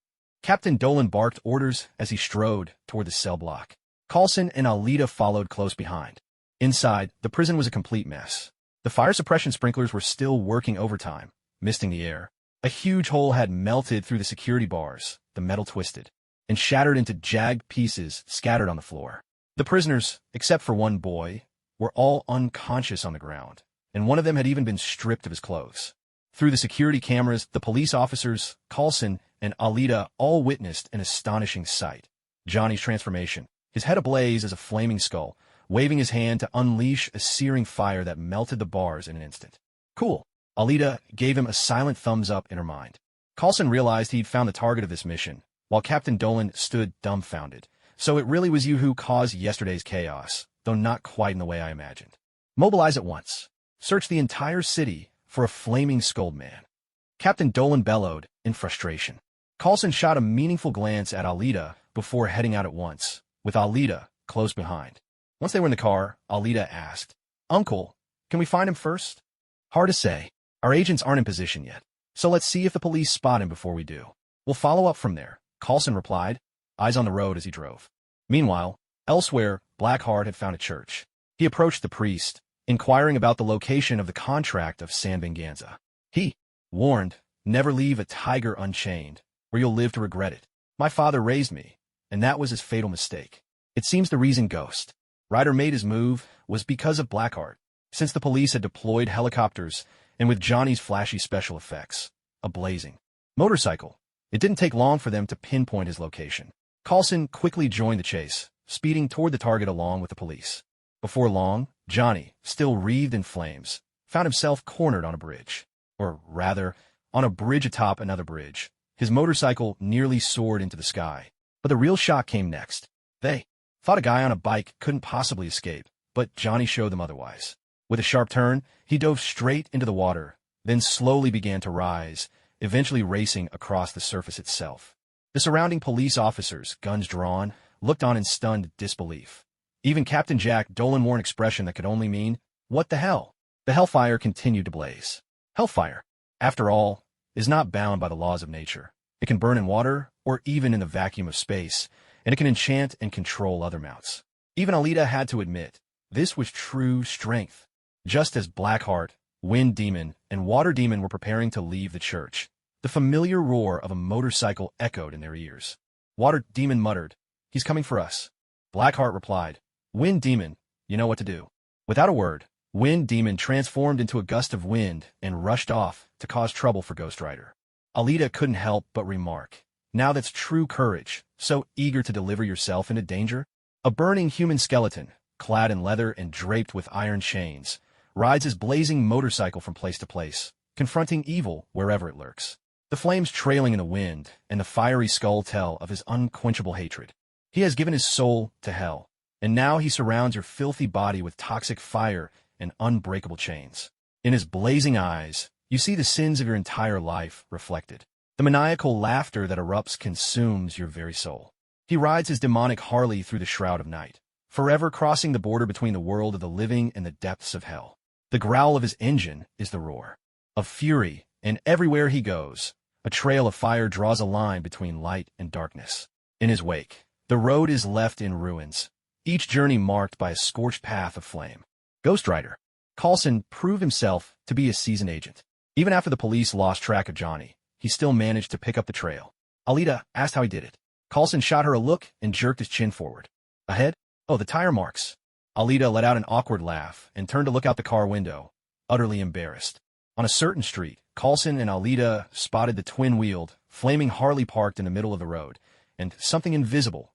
Captain Dolan barked orders as he strode toward the cell block. Coulson and Alita followed close behind. Inside, the prison was a complete mess. The fire suppression sprinklers were still working overtime, misting the air. A huge hole had melted through the security bars, the metal twisted, and shattered into jagged pieces scattered on the floor. The prisoners, except for one boy, were all unconscious on the ground, and one of them had even been stripped of his clothes. Through the security cameras, the police officers, Coulson, and Alita all witnessed an astonishing sight. Johnny's transformation, his head ablaze as a flaming skull, waving his hand to unleash a searing fire that melted the bars in an instant. "Cool." Alita gave him a silent thumbs up in her mind. Coulson realized he'd found the target of this mission, while Captain Dolan stood dumbfounded. "So it really was you who caused yesterday's chaos, though not quite in the way I imagined. Mobilize at once. Search the entire city for a flaming skulled man." Captain Dolan bellowed in frustration. Coulson shot a meaningful glance at Alita before heading out at once, with Alita close behind. Once they were in the car, Alita asked, "Uncle, can we find him first?" "Hard to say. Our agents aren't in position yet, so let's see if the police spot him before we do. We'll follow up from there," Coulson replied, eyes on the road as he drove. Meanwhile, elsewhere, Blackheart had found a church. He approached the priest, inquiring about the location of the contract of San Venganza. He warned, "Never leave a tiger unchained, or you'll live to regret it." My father raised me, and that was his fatal mistake. It seems the reason Ghost Rider made his move was because of Blackheart. Since the police had deployed helicopters, and with Johnny's flashy special effects, a blazing motorcycle, it didn't take long for them to pinpoint his location. Coulson quickly joined the chase, speeding toward the target along with the police. Before long, Johnny, still wreathed in flames, found himself cornered on a bridge. Or rather, on a bridge atop another bridge. His motorcycle nearly soared into the sky. But the real shock came next. They thought a guy on a bike couldn't possibly escape, but Johnny showed them otherwise. With a sharp turn, he dove straight into the water, then slowly began to rise, eventually racing across the surface itself. The surrounding police officers, guns drawn, looked on in stunned disbelief. Even Captain Jack Dolan wore an expression that could only mean, "What the hell?" The hellfire continued to blaze. Hellfire, after all, is not bound by the laws of nature. It can burn in water or even in the vacuum of space, and it can enchant and control other mounts. Even Alita had to admit, this was true strength. Just as Blackheart, Wind Demon, and Water Demon were preparing to leave the church, the familiar roar of a motorcycle echoed in their ears. Water Demon muttered, "He's coming for us." Blackheart replied, "Wind Demon, you know what to do." Without a word, Wind Demon transformed into a gust of wind and rushed off to cause trouble for Ghost Rider. Alita couldn't help but remark, "Now that's true courage, so eager to deliver yourself into danger." A burning human skeleton, clad in leather and draped with iron chains, rides his blazing motorcycle from place to place, confronting evil wherever it lurks. The flames trailing in the wind and the fiery skull tell of his unquenchable hatred. He has given his soul to hell, and now he surrounds your filthy body with toxic fire and unbreakable chains. In his blazing eyes, you see the sins of your entire life reflected. The maniacal laughter that erupts consumes your very soul. He rides his demonic Harley through the shroud of night, forever crossing the border between the world of the living and the depths of hell. The growl of his engine is the roar of fury, and everywhere he goes, a trail of fire draws a line between light and darkness. In his wake, the road is left in ruins, each journey marked by a scorched path of flame. Ghost Rider Coulson proved himself to be a seasoned agent. Even after the police lost track of Johnny, he still managed to pick up the trail. Alita asked how he did it. Coulson shot her a look and jerked his chin forward. Ahead? Oh, the tire marks. Alita let out an awkward laugh and turned to look out the car window, utterly embarrassed. On a certain street, Coulson and Alita spotted the twin-wheeled, flaming Harley parked in the middle of the road, and something invisible,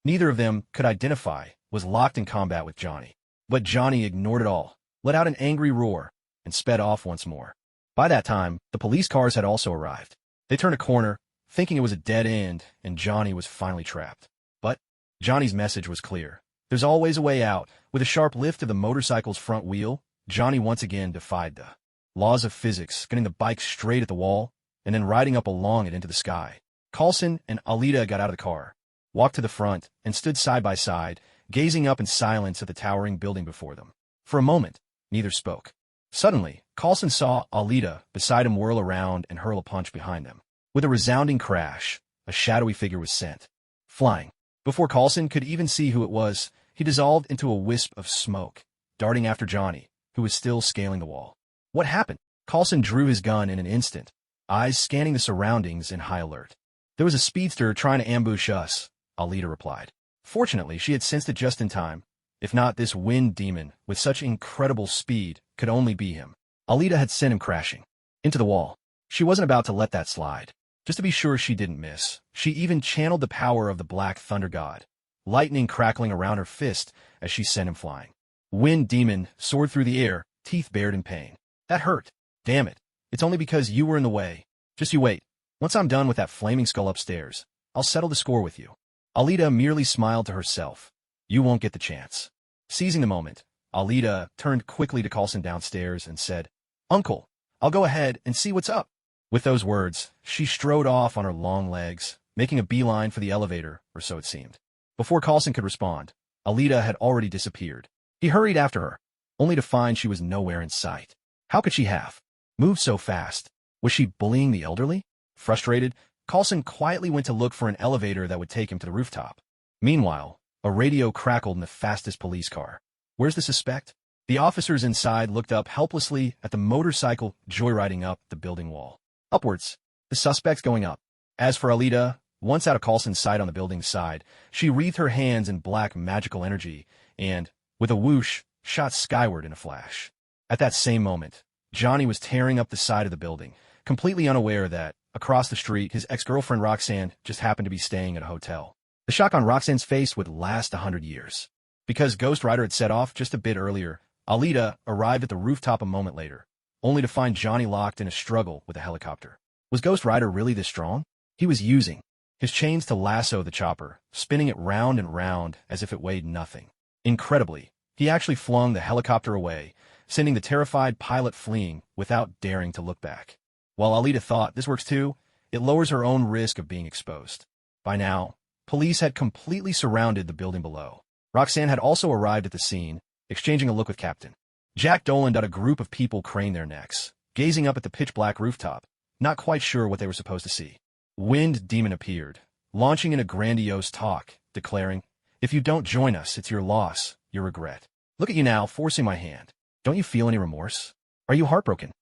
neither of them could identify, was locked in combat with Johnny. But Johnny ignored it all, let out an angry roar, and sped off once more. By that time, the police cars had also arrived. They turned a corner, thinking it was a dead end, and Johnny was finally trapped. But Johnny's message was clear. There's always a way out. With a sharp lift of the motorcycle's front wheel, Johnny once again defied the laws of physics, getting the bike straight at the wall, and then riding up along it into the sky. Coulson and Alita got out of the car, walked to the front, and stood side by side, gazing up in silence at the towering building before them. For a moment, neither spoke. Suddenly, Coulson saw Alita beside him whirl around and hurl a punch behind them. With a resounding crash, a shadowy figure was sent flying. Before Coulson could even see who it was, he dissolved into a wisp of smoke, darting after Johnny, who was still scaling the wall. What happened? Coulson drew his gun in an instant, eyes scanning the surroundings in high alert. There was a speedster trying to ambush us, Alita replied. Fortunately, she had sensed it just in time. If not, this wind demon, with such incredible speed, could only be him. Alita had sent him crashing into the wall. She wasn't about to let that slide. Just to be sure she didn't miss, she even channeled the power of the Black Thunder God, lightning crackling around her fist as she sent him flying. Wind Demon soared through the air, teeth bared in pain. That hurt. Damn it. It's only because you were in the way. Just you wait. Once I'm done with that flaming skull upstairs, I'll settle the score with you. Alita merely smiled to herself. You won't get the chance. Seizing the moment, Alita turned quickly to Coulson downstairs and said, Uncle, I'll go ahead and see what's up. With those words, she strode off on her long legs, making a beeline for the elevator, or so it seemed. Before Coulson could respond, Alita had already disappeared. He hurried after her, only to find she was nowhere in sight. How could she have moved so fast? Was she bullying the elderly? Frustrated, Coulson quietly went to look for an elevator that would take him to the rooftop. Meanwhile, a radio crackled in the fastest police car. Where's the suspect? The officers inside looked up helplessly at the motorcycle joyriding up the building wall. Upwards, the suspect's going up. As for Alita, Once out of Coulson's sight on the building's side, she wreathed her hands in black magical energy and, with a whoosh, shot skyward in a flash. At that same moment, Johnny was tearing up the side of the building, completely unaware that, across the street, his ex-girlfriend Roxanne just happened to be staying at a hotel. The shock on Roxanne's face would last 100 years. Because Ghost Rider had set off just a bit earlier, Alita arrived at the rooftop a moment later, only to find Johnny locked in a struggle with a helicopter. Was Ghost Rider really this strong? He was using his chains to lasso the chopper, spinning it round and round as if it weighed nothing. Incredibly, he actually flung the helicopter away, sending the terrified pilot fleeing without daring to look back. While Alita thought this works too, it lowers her own risk of being exposed. By now, police had completely surrounded the building below. Roxanne had also arrived at the scene, exchanging a look with Captain. Jack Dolan had a group of people crane their necks, gazing up at the pitch-black rooftop, not quite sure what they were supposed to see. Wind Demon appeared, launching in a grandiose talk, declaring, "If you don't join us, it's your loss, your regret. Look at you now, forcing my hand. Don't you feel any remorse? Are you heartbroken?"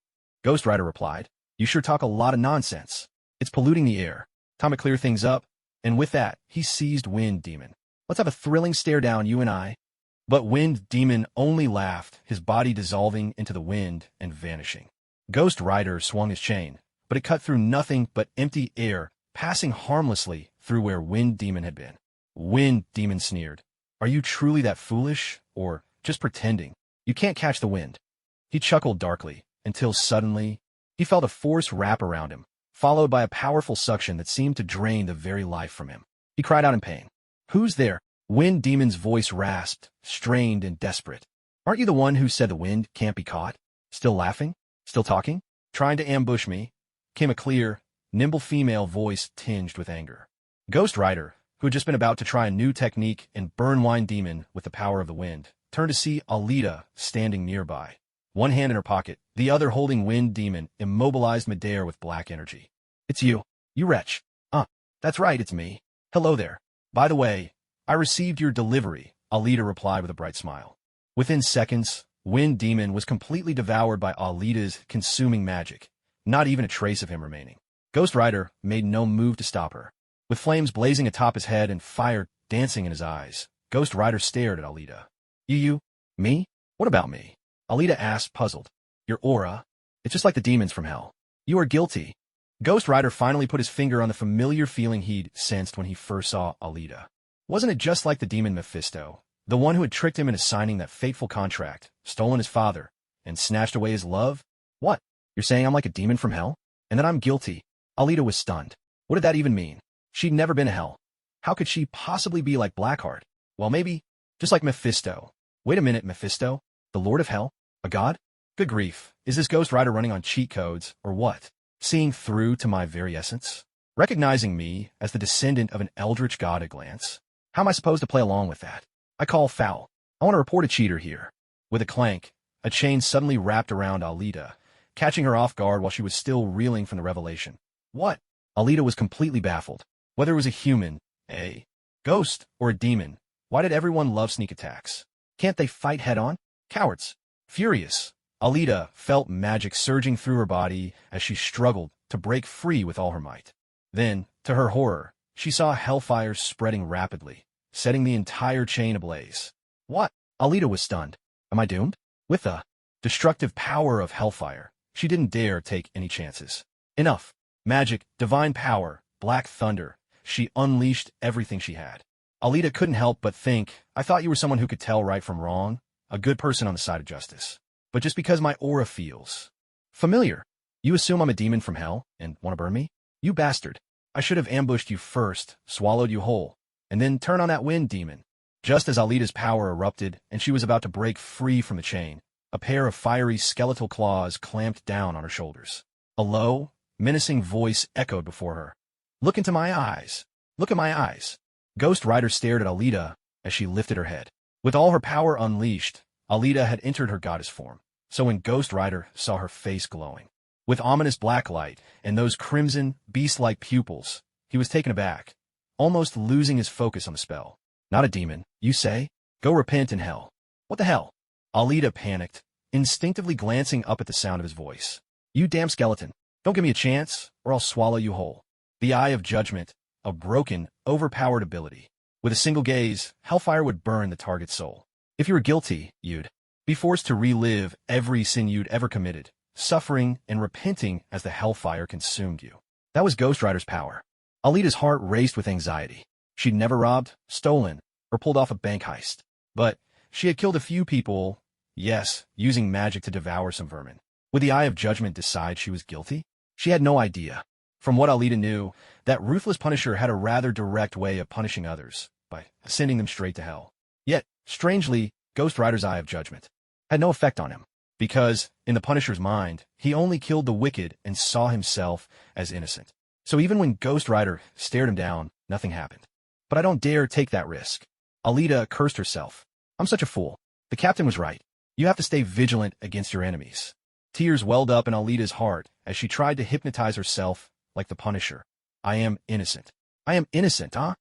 Ghost Rider replied, "You sure talk a lot of nonsense. It's polluting the air. Time to clear things up." And with that, he seized Wind Demon. "Let's have a thrilling stare down, you and I." But Wind Demon only laughed, his body dissolving into the wind and vanishing. Ghost Rider swung his chain, but it cut through nothing but empty air, passing harmlessly through where Wind Demon had been. Wind Demon sneered, "Are you truly that foolish, or just pretending? You can't catch the wind." He chuckled darkly, until suddenly, he felt a force wrap around him, followed by a powerful suction that seemed to drain the very life from him. He cried out in pain. "Who's there?" Wind Demon's voice rasped, strained and desperate. "Aren't you the one who said the wind can't be caught? Still laughing? Still talking? Trying to ambush me?" Came a clear, nimble female voice tinged with anger. Ghost Rider, who had just been about to try a new technique and burn Wind Demon with the power of the wind, turned to see Alita standing nearby. One hand in her pocket, the other holding Wind Demon, immobilized midair with black energy. "It's you, you wretch." That's right, it's me. Hello there. By the way, I received your delivery," Alita replied with a bright smile. Within seconds, Wind Demon was completely devoured by Alita's consuming magic, not even a trace of him remaining. Ghost Rider made no move to stop her. With flames blazing atop his head and fire dancing in his eyes, Ghost Rider stared at Alita. You? Me? What about me?" Alita asked, puzzled. "Your aura? It's just like the demons from hell. You are guilty." Ghost Rider finally put his finger on the familiar feeling he'd sensed when he first saw Alita. Wasn't it just like the demon Mephisto, the one who had tricked him into signing that fateful contract, stolen his father, and snatched away his love? "What? You're saying I'm like a demon from hell? And that I'm guilty?" Alita was stunned. What did that even mean? She'd never been to hell. How could she possibly be like Blackheart? Well, maybe, just like Mephisto. Wait a minute, Mephisto? The Lord of Hell? A god? Good grief, is this Ghost Rider running on cheat codes, or what? Seeing through to my very essence? Recognizing me as the descendant of an eldritch god at a glance? How am I supposed to play along with that? I call foul. I want to report a cheater here. With a clank, a chain suddenly wrapped around Alita, catching her off guard while she was still reeling from the revelation. What? Alita was completely baffled. Whether it was a human, a ghost, or a demon, why did everyone love sneak attacks? Can't they fight head-on? Cowards. Furious, Alita felt magic surging through her body as she struggled to break free with all her might. Then, to her horror, she saw hellfire spreading rapidly, setting the entire chain ablaze. What? Alita was stunned. Am I doomed? With the destructive power of hellfire, she didn't dare take any chances. Enough. Magic, divine power, black thunder. She unleashed everything she had. Alita couldn't help but think, I thought you were someone who could tell right from wrong, a good person on the side of justice. But just because my aura feels familiar, you assume I'm a demon from hell and want to burn me? You bastard. I should have ambushed you first, swallowed you whole, and then turn on that wind demon. Just as Alita's power erupted and she was about to break free from the chain, a pair of fiery skeletal claws clamped down on her shoulders. A low, menacing voice echoed before her. Look into my eyes. Look at my eyes. Ghost Rider stared at Alita as she lifted her head. With all her power unleashed, Alita had entered her goddess form, so when Ghost Rider saw her face glowing, with ominous black light and those crimson, beast-like pupils, he was taken aback, almost losing his focus on the spell. Not a demon, you say? Go repent in hell. What the hell? Alita panicked, instinctively glancing up at the sound of his voice. You damn skeleton. Don't give me a chance, or I'll swallow you whole. The eye of judgment, a broken, overpowered ability. With a single gaze, hellfire would burn the target's soul. If you were guilty, you'd be forced to relive every sin you'd ever committed, suffering and repenting as the hellfire consumed you. That was Ghost Rider's power. Alita's heart raced with anxiety. She'd never robbed, stolen, or pulled off a bank heist. But she had killed a few people, yes, using magic to devour some vermin. Would the Eye of Judgment decide she was guilty? She had no idea. From what Alita knew, that ruthless Punisher had a rather direct way of punishing others, by sending them straight to hell. Yet, strangely, Ghost Rider's Eye of Judgment had no effect on him, because, in the Punisher's mind, he only killed the wicked and saw himself as innocent. So even when Ghost Rider stared him down, nothing happened. But I don't dare take that risk. Alita cursed herself. I'm such a fool. The captain was right. You have to stay vigilant against your enemies. Tears welled up in Alita's heart as she tried to hypnotize herself like the Punisher. I am innocent. I am innocent, huh?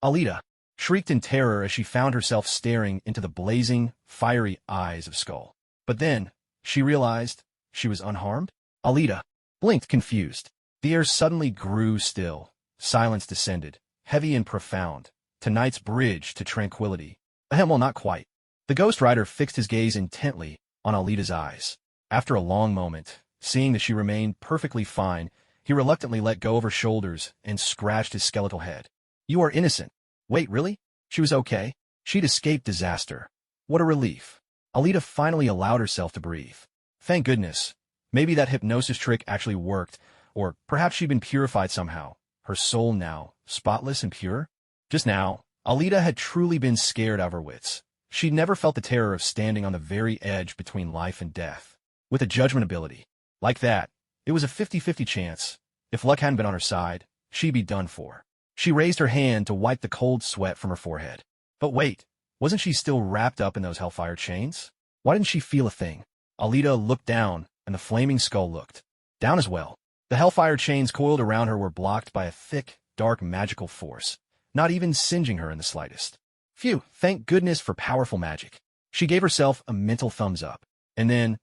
Alita shrieked in terror as she found herself staring into the blazing, fiery eyes of Skull. But then, she realized she was unharmed. Alita blinked, confused. The air suddenly grew still. Silence descended, heavy and profound. Tonight's bridge to tranquility. Well, not quite. The Ghost Rider fixed his gaze intently on Alita's eyes. After a long moment, seeing that she remained perfectly fine, he reluctantly let go of her shoulders and scratched his skeletal head. You are innocent. Wait, really? She was okay? She'd escaped disaster. What a relief. Alita finally allowed herself to breathe. Thank goodness. Maybe that hypnosis trick actually worked, or perhaps she'd been purified somehow. Her soul now, spotless and pure? Just now, Alita had truly been scared out of her wits. She'd never felt the terror of standing on the very edge between life and death. With a judgment ability like that, it was a 50-50 chance. If luck hadn't been on her side, she'd be done for. She raised her hand to wipe the cold sweat from her forehead. But wait, wasn't she still wrapped up in those hellfire chains? Why didn't she feel a thing? Alita looked down, and the flaming skull looked down as well. The hellfire chains coiled around her were blocked by a thick, dark magical force, not even singeing her in the slightest. Phew, thank goodness for powerful magic. She gave herself a mental thumbs up. And then,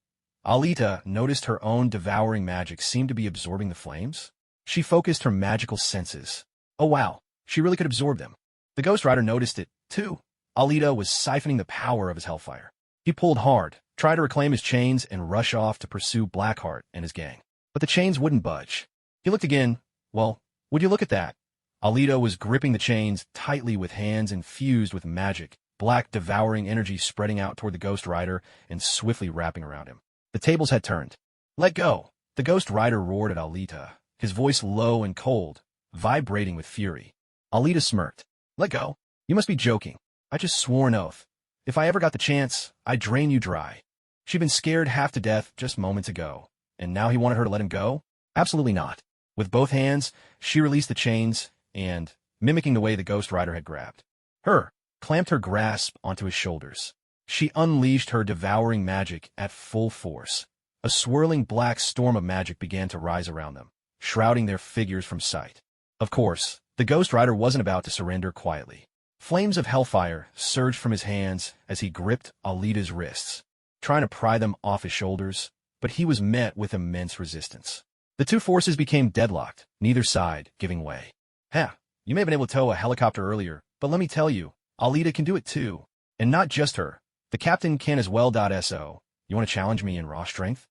Alita noticed her own devouring magic seemed to be absorbing the flames. She focused her magical senses. Oh wow, she really could absorb them. The Ghost Rider noticed it, too. Alita was siphoning the power of his hellfire. He pulled hard, tried to reclaim his chains and rush off to pursue Blackheart and his gang. But the chains wouldn't budge. He looked again. Well, would you look at that? Alita was gripping the chains tightly with hands infused with magic, black devouring energy spreading out toward the Ghost Rider and swiftly wrapping around him. The tables had turned. Let go! The Ghost Rider roared at Alita, his voice low and cold, vibrating with fury. Alita smirked. Let go? You must be joking. I just swore an oath. If I ever got the chance, I'd drain you dry. She'd been scared half to death just moments ago, and now he wanted her to let him go? Absolutely not. With both hands, she released the chains and, mimicking the way the Ghost Rider had grabbed her, clamped her grasp onto his shoulders. She unleashed her devouring magic at full force. A swirling black storm of magic began to rise around them, shrouding their figures from sight. Of course, the Ghost Rider wasn't about to surrender quietly. Flames of hellfire surged from his hands as he gripped Alita's wrists, trying to pry them off his shoulders, but he was met with immense resistance. The two forces became deadlocked, neither side giving way. You may have been able to tow a helicopter earlier, but let me tell you, Alita can do it too. And not just her. The captain can as well. So, you want to challenge me in raw strength?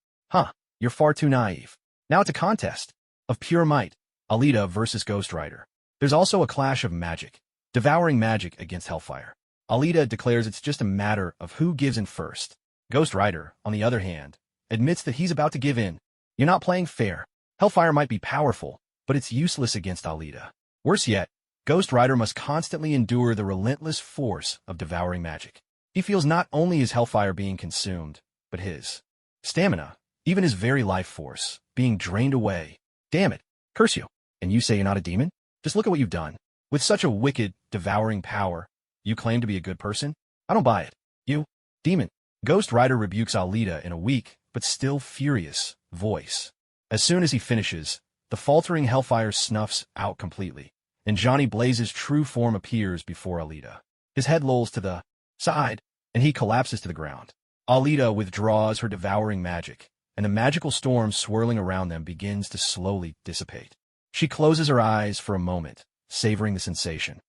You're far too naive. Now it's a contest of pure might, Alita versus Ghost Rider. There's also a clash of magic, devouring magic against hellfire. Alita declares it's just a matter of who gives in first. Ghost Rider, on the other hand, admits that he's about to give in. You're not playing fair. Hellfire might be powerful, but it's useless against Alita. Worse yet, Ghost Rider must constantly endure the relentless force of devouring magic. He feels not only his hellfire being consumed, but his stamina, even his very life force, being drained away. Damn it, curse you. And you say you're not a demon? Just look at what you've done. With such a wicked, devouring power, you claim to be a good person? I don't buy it. You, demon. Ghost Rider rebukes Alita in a weak, but still furious, voice. As soon as he finishes, the faltering hellfire snuffs out completely, and Johnny Blaze's true form appears before Alita. His head lolls to the side, and he collapses to the ground. Alita withdraws her devouring magic, and the magical storm swirling around them begins to slowly dissipate. She closes her eyes for a moment, savoring the sensation.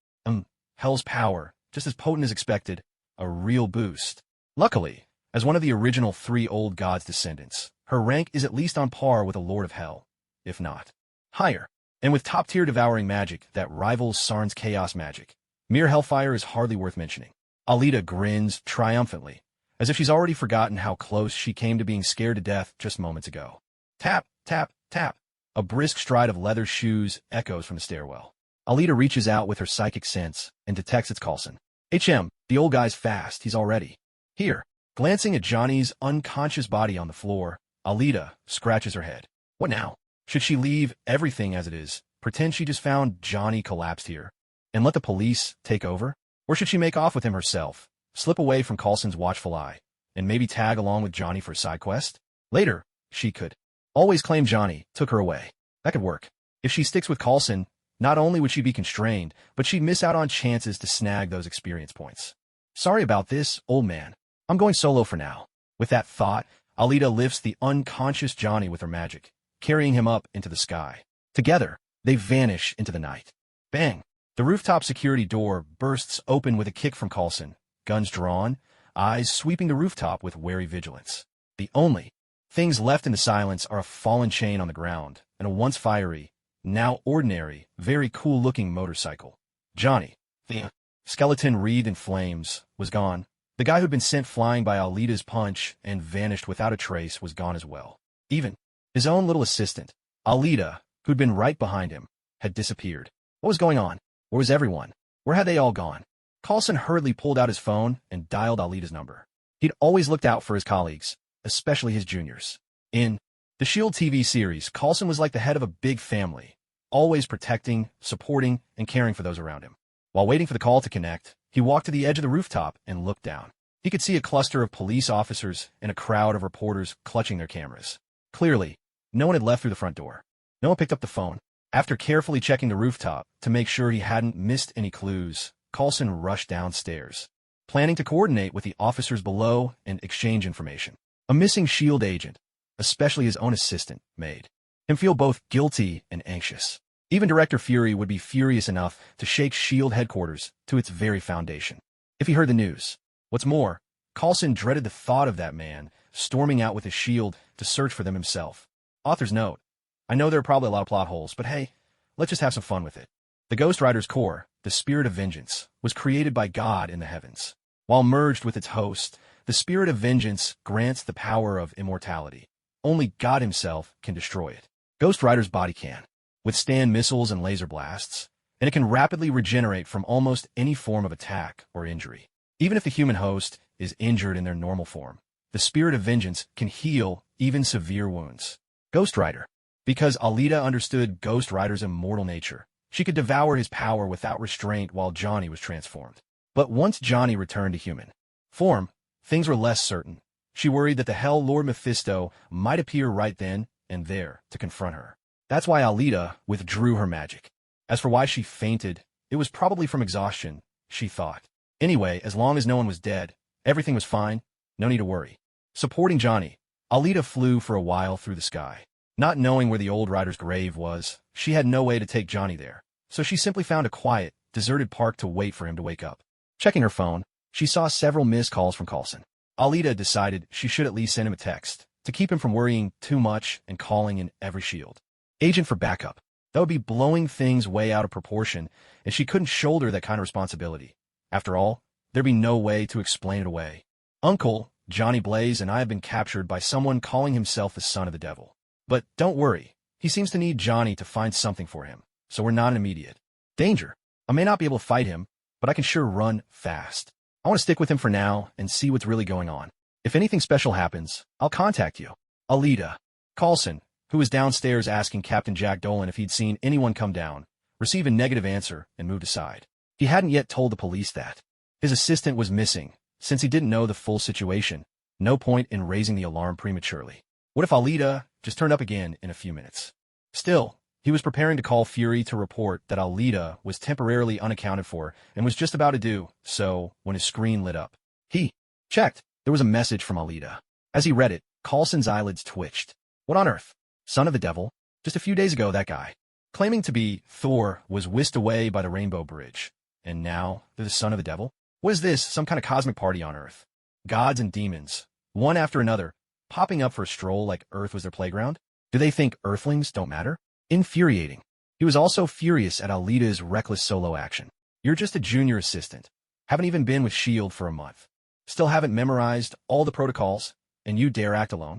Hell's power, just as potent as expected, a real boost. Luckily, as one of the original 3 old gods' descendants, her rank is at least on par with a Lord of Hell, if not higher. And with top-tier devouring magic that rivals Sarn's chaos magic, mere hellfire is hardly worth mentioning. Alita grins triumphantly, as if she's already forgotten how close she came to being scared to death just moments ago. Tap, tap, tap. A brisk stride of leather shoes echoes from the stairwell. Alita reaches out with her psychic sense and detects it's Coulson. The old guy's fast, he's already here. Glancing at Johnny's unconscious body on the floor, Alita scratches her head. What now? Should she leave everything as it is, pretend she just found Johnny collapsed here, and let the police take over? Or should she make off with him herself, slip away from Coulson's watchful eye, and maybe tag along with Johnny for a side quest? Later, she could always claim Johnny took her away. That could work. If she sticks with Coulson, not only would she be constrained, but she'd miss out on chances to snag those experience points. Sorry about this, old man. I'm going solo for now. With that thought, Alita lifts the unconscious Johnny with her magic, carrying him up into the sky. Together, they vanish into the night. Bang! The rooftop security door bursts open with a kick from Coulson, guns drawn, eyes sweeping the rooftop with wary vigilance. The only things left in the silence are a fallen chain on the ground and a once fiery, now ordinary, very cool-looking motorcycle. Johnny, the skeleton wreathed in flames, was gone. The guy who'd been sent flying by Alita's punch and vanished without a trace was gone as well. Even his own little assistant, Alita, who'd been right behind him, had disappeared. What was going on? Where was everyone? Where had they all gone? Coulson hurriedly pulled out his phone and dialed Alita's number. He'd always looked out for his colleagues, especially his juniors. In the S.H.I.E.L.D. TV series, Coulson was like the head of a big family, always protecting, supporting, and caring for those around him. While waiting for the call to connect, he walked to the edge of the rooftop and looked down. He could see a cluster of police officers and a crowd of reporters clutching their cameras. Clearly, no one had left through the front door. No one picked up the phone. After carefully checking the rooftop to make sure he hadn't missed any clues, Coulson rushed downstairs, planning to coordinate with the officers below and exchange information. A missing S.H.I.E.L.D. agent, especially his own assistant, made him feel both guilty and anxious. Even Director Fury would be furious enough to shake S.H.I.E.L.D. headquarters to its very foundation if he heard the news. What's more, Coulson dreaded the thought of that man storming out with his shield to search for them himself. Author's note: I know there are probably a lot of plot holes, but hey, let's just have some fun with it. The Ghost Rider's core, the Spirit of Vengeance, was created by God in the heavens. While merged with its host, the Spirit of Vengeance grants the power of immortality. Only God himself can destroy it. Ghost Rider's body can withstand missiles and laser blasts, and it can rapidly regenerate from almost any form of attack or injury. Even if the human host is injured in their normal form, the Spirit of Vengeance can heal even severe wounds. Ghost Rider. Because Alita understood Ghost Rider's immortal nature, she could devour his power without restraint while Johnny was transformed. But once Johnny returned to human form, things were less certain. She worried that the Hell Lord Mephisto might appear right then and there to confront her. That's why Alita withdrew her magic. As for why she fainted, it was probably from exhaustion, she thought. Anyway, as long as no one was dead, everything was fine, no need to worry. Supporting Johnny, Alita flew for a while through the sky. Not knowing where the old rider's grave was, she had no way to take Johnny there, so she simply found a quiet, deserted park to wait for him to wake up. Checking her phone, she saw several missed calls from Coulson. Alita decided she should at least send him a text, to keep him from worrying too much and calling in every shield agent for backup. That would be blowing things way out of proportion, and she couldn't shoulder that kind of responsibility. After all, there'd be no way to explain it away. Uncle, Johnny Blaze, and I have been captured by someone calling himself the son of the devil. But don't worry, he seems to need Johnny to find something for him, so we're not in immediate danger. I may not be able to fight him, but I can sure run fast. I want to stick with him for now and see what's really going on. If anything special happens, I'll contact you. Alita. Coulson, who was downstairs asking Captain Jack Dolan if he'd seen anyone come down, received a negative answer and moved aside. He hadn't yet told the police that his assistant was missing. Since he didn't know the full situation, no point in raising the alarm prematurely. What if Alita just turned up again in a few minutes? Still, he was preparing to call Fury to report that Alita was temporarily unaccounted for and was just about to do so when his screen lit up. He checked. There was a message from Alita. As he read it, Coulson's eyelids twitched. What on earth? Son of the devil? Just a few days ago, that guy claiming to be Thor, was whisked away by the Rainbow Bridge. And now they're the son of the devil? What is this, some kind of cosmic party on Earth? Gods and demons, one after another, popping up for a stroll like Earth was their playground? Do they think Earthlings don't matter? Infuriating. He was also furious at Alita's reckless solo action. You're just a junior assistant. Haven't even been with S.H.I.E.L.D. for a month. Still haven't memorized all the protocols, and you dare act alone?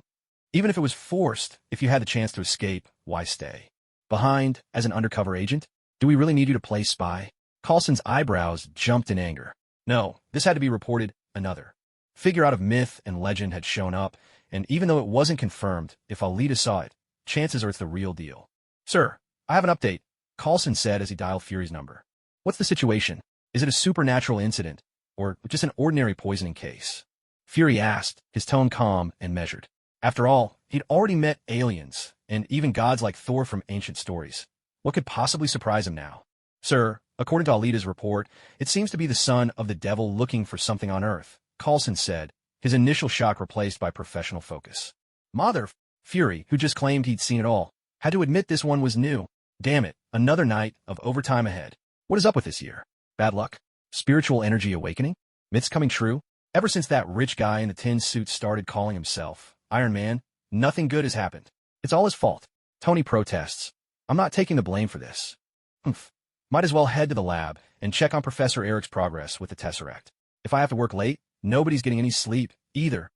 Even if it was forced, if you had the chance to escape, why stay? Behind, as an undercover agent? Do we really need you to play spy? Coulson's eyebrows jumped in anger. No, this had to be reported. Another figure out of myth and legend had shown up, and even though it wasn't confirmed, if Alita saw it, chances are it's the real deal. Sir, I have an update, Coulson said as he dialed Fury's number. What's the situation? Is it a supernatural incident, or just an ordinary poisoning case? Fury asked, his tone calm and measured. After all, he'd already met aliens, and even gods like Thor from ancient stories. What could possibly surprise him now? Sir, according to Alita's report, it seems to be the son of the devil looking for something on Earth, Coulson said, his initial shock replaced by professional focus. Mother, Fury, who just claimed he'd seen it all, had to admit this one was new. Damn it, another night of overtime ahead. What is up with this year? Bad luck? Spiritual energy awakening? Myths coming true? Ever since that rich guy in the tin suit started calling himself Iron Man, nothing good has happened. It's all his fault. Tony protests. I'm not taking the blame for this. Humph. Might as well head to the lab and check on Professor Eric's progress with the Tesseract. If I have to work late, nobody's getting any sleep, either.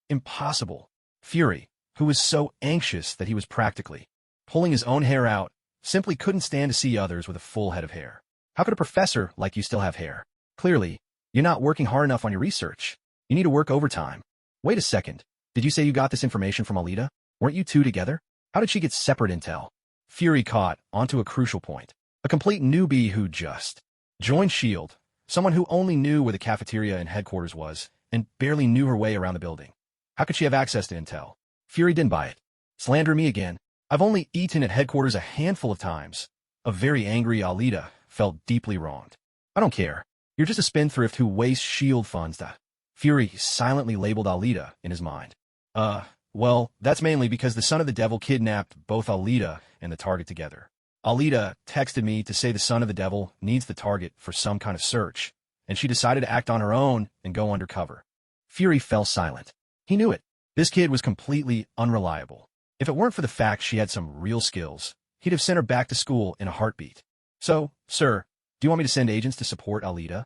Impossible. Fury, who was so anxious that he was practically pulling his own hair out, simply couldn't stand to see others with a full head of hair. How could a professor like you still have hair? Clearly, you're not working hard enough on your research. You need to work overtime. Wait a second. Did you say you got this information from Alita? Weren't you two together? How did she get separate intel? Fury caught onto a crucial point. A complete newbie who just joined S.H.I.E.L.D., someone who only knew where the cafeteria and headquarters was, and barely knew her way around the building. How could she have access to intel? Fury didn't buy it. Slander me again. I've only eaten at headquarters a handful of times. A very angry Alita felt deeply wronged. I don't care. You're just a spendthrift who wastes S.H.I.E.L.D. funds. Fury silently labeled Alita in his mind. Well, that's mainly because the son of the devil kidnapped both Alita and the target together. Alita texted me to say the son of the devil needs the target for some kind of search, and she decided to act on her own and go undercover. Fury fell silent. He knew it. This kid was completely unreliable. If it weren't for the fact she had some real skills, he'd have sent her back to school in a heartbeat. So, sir, do you want me to send agents to support Alita?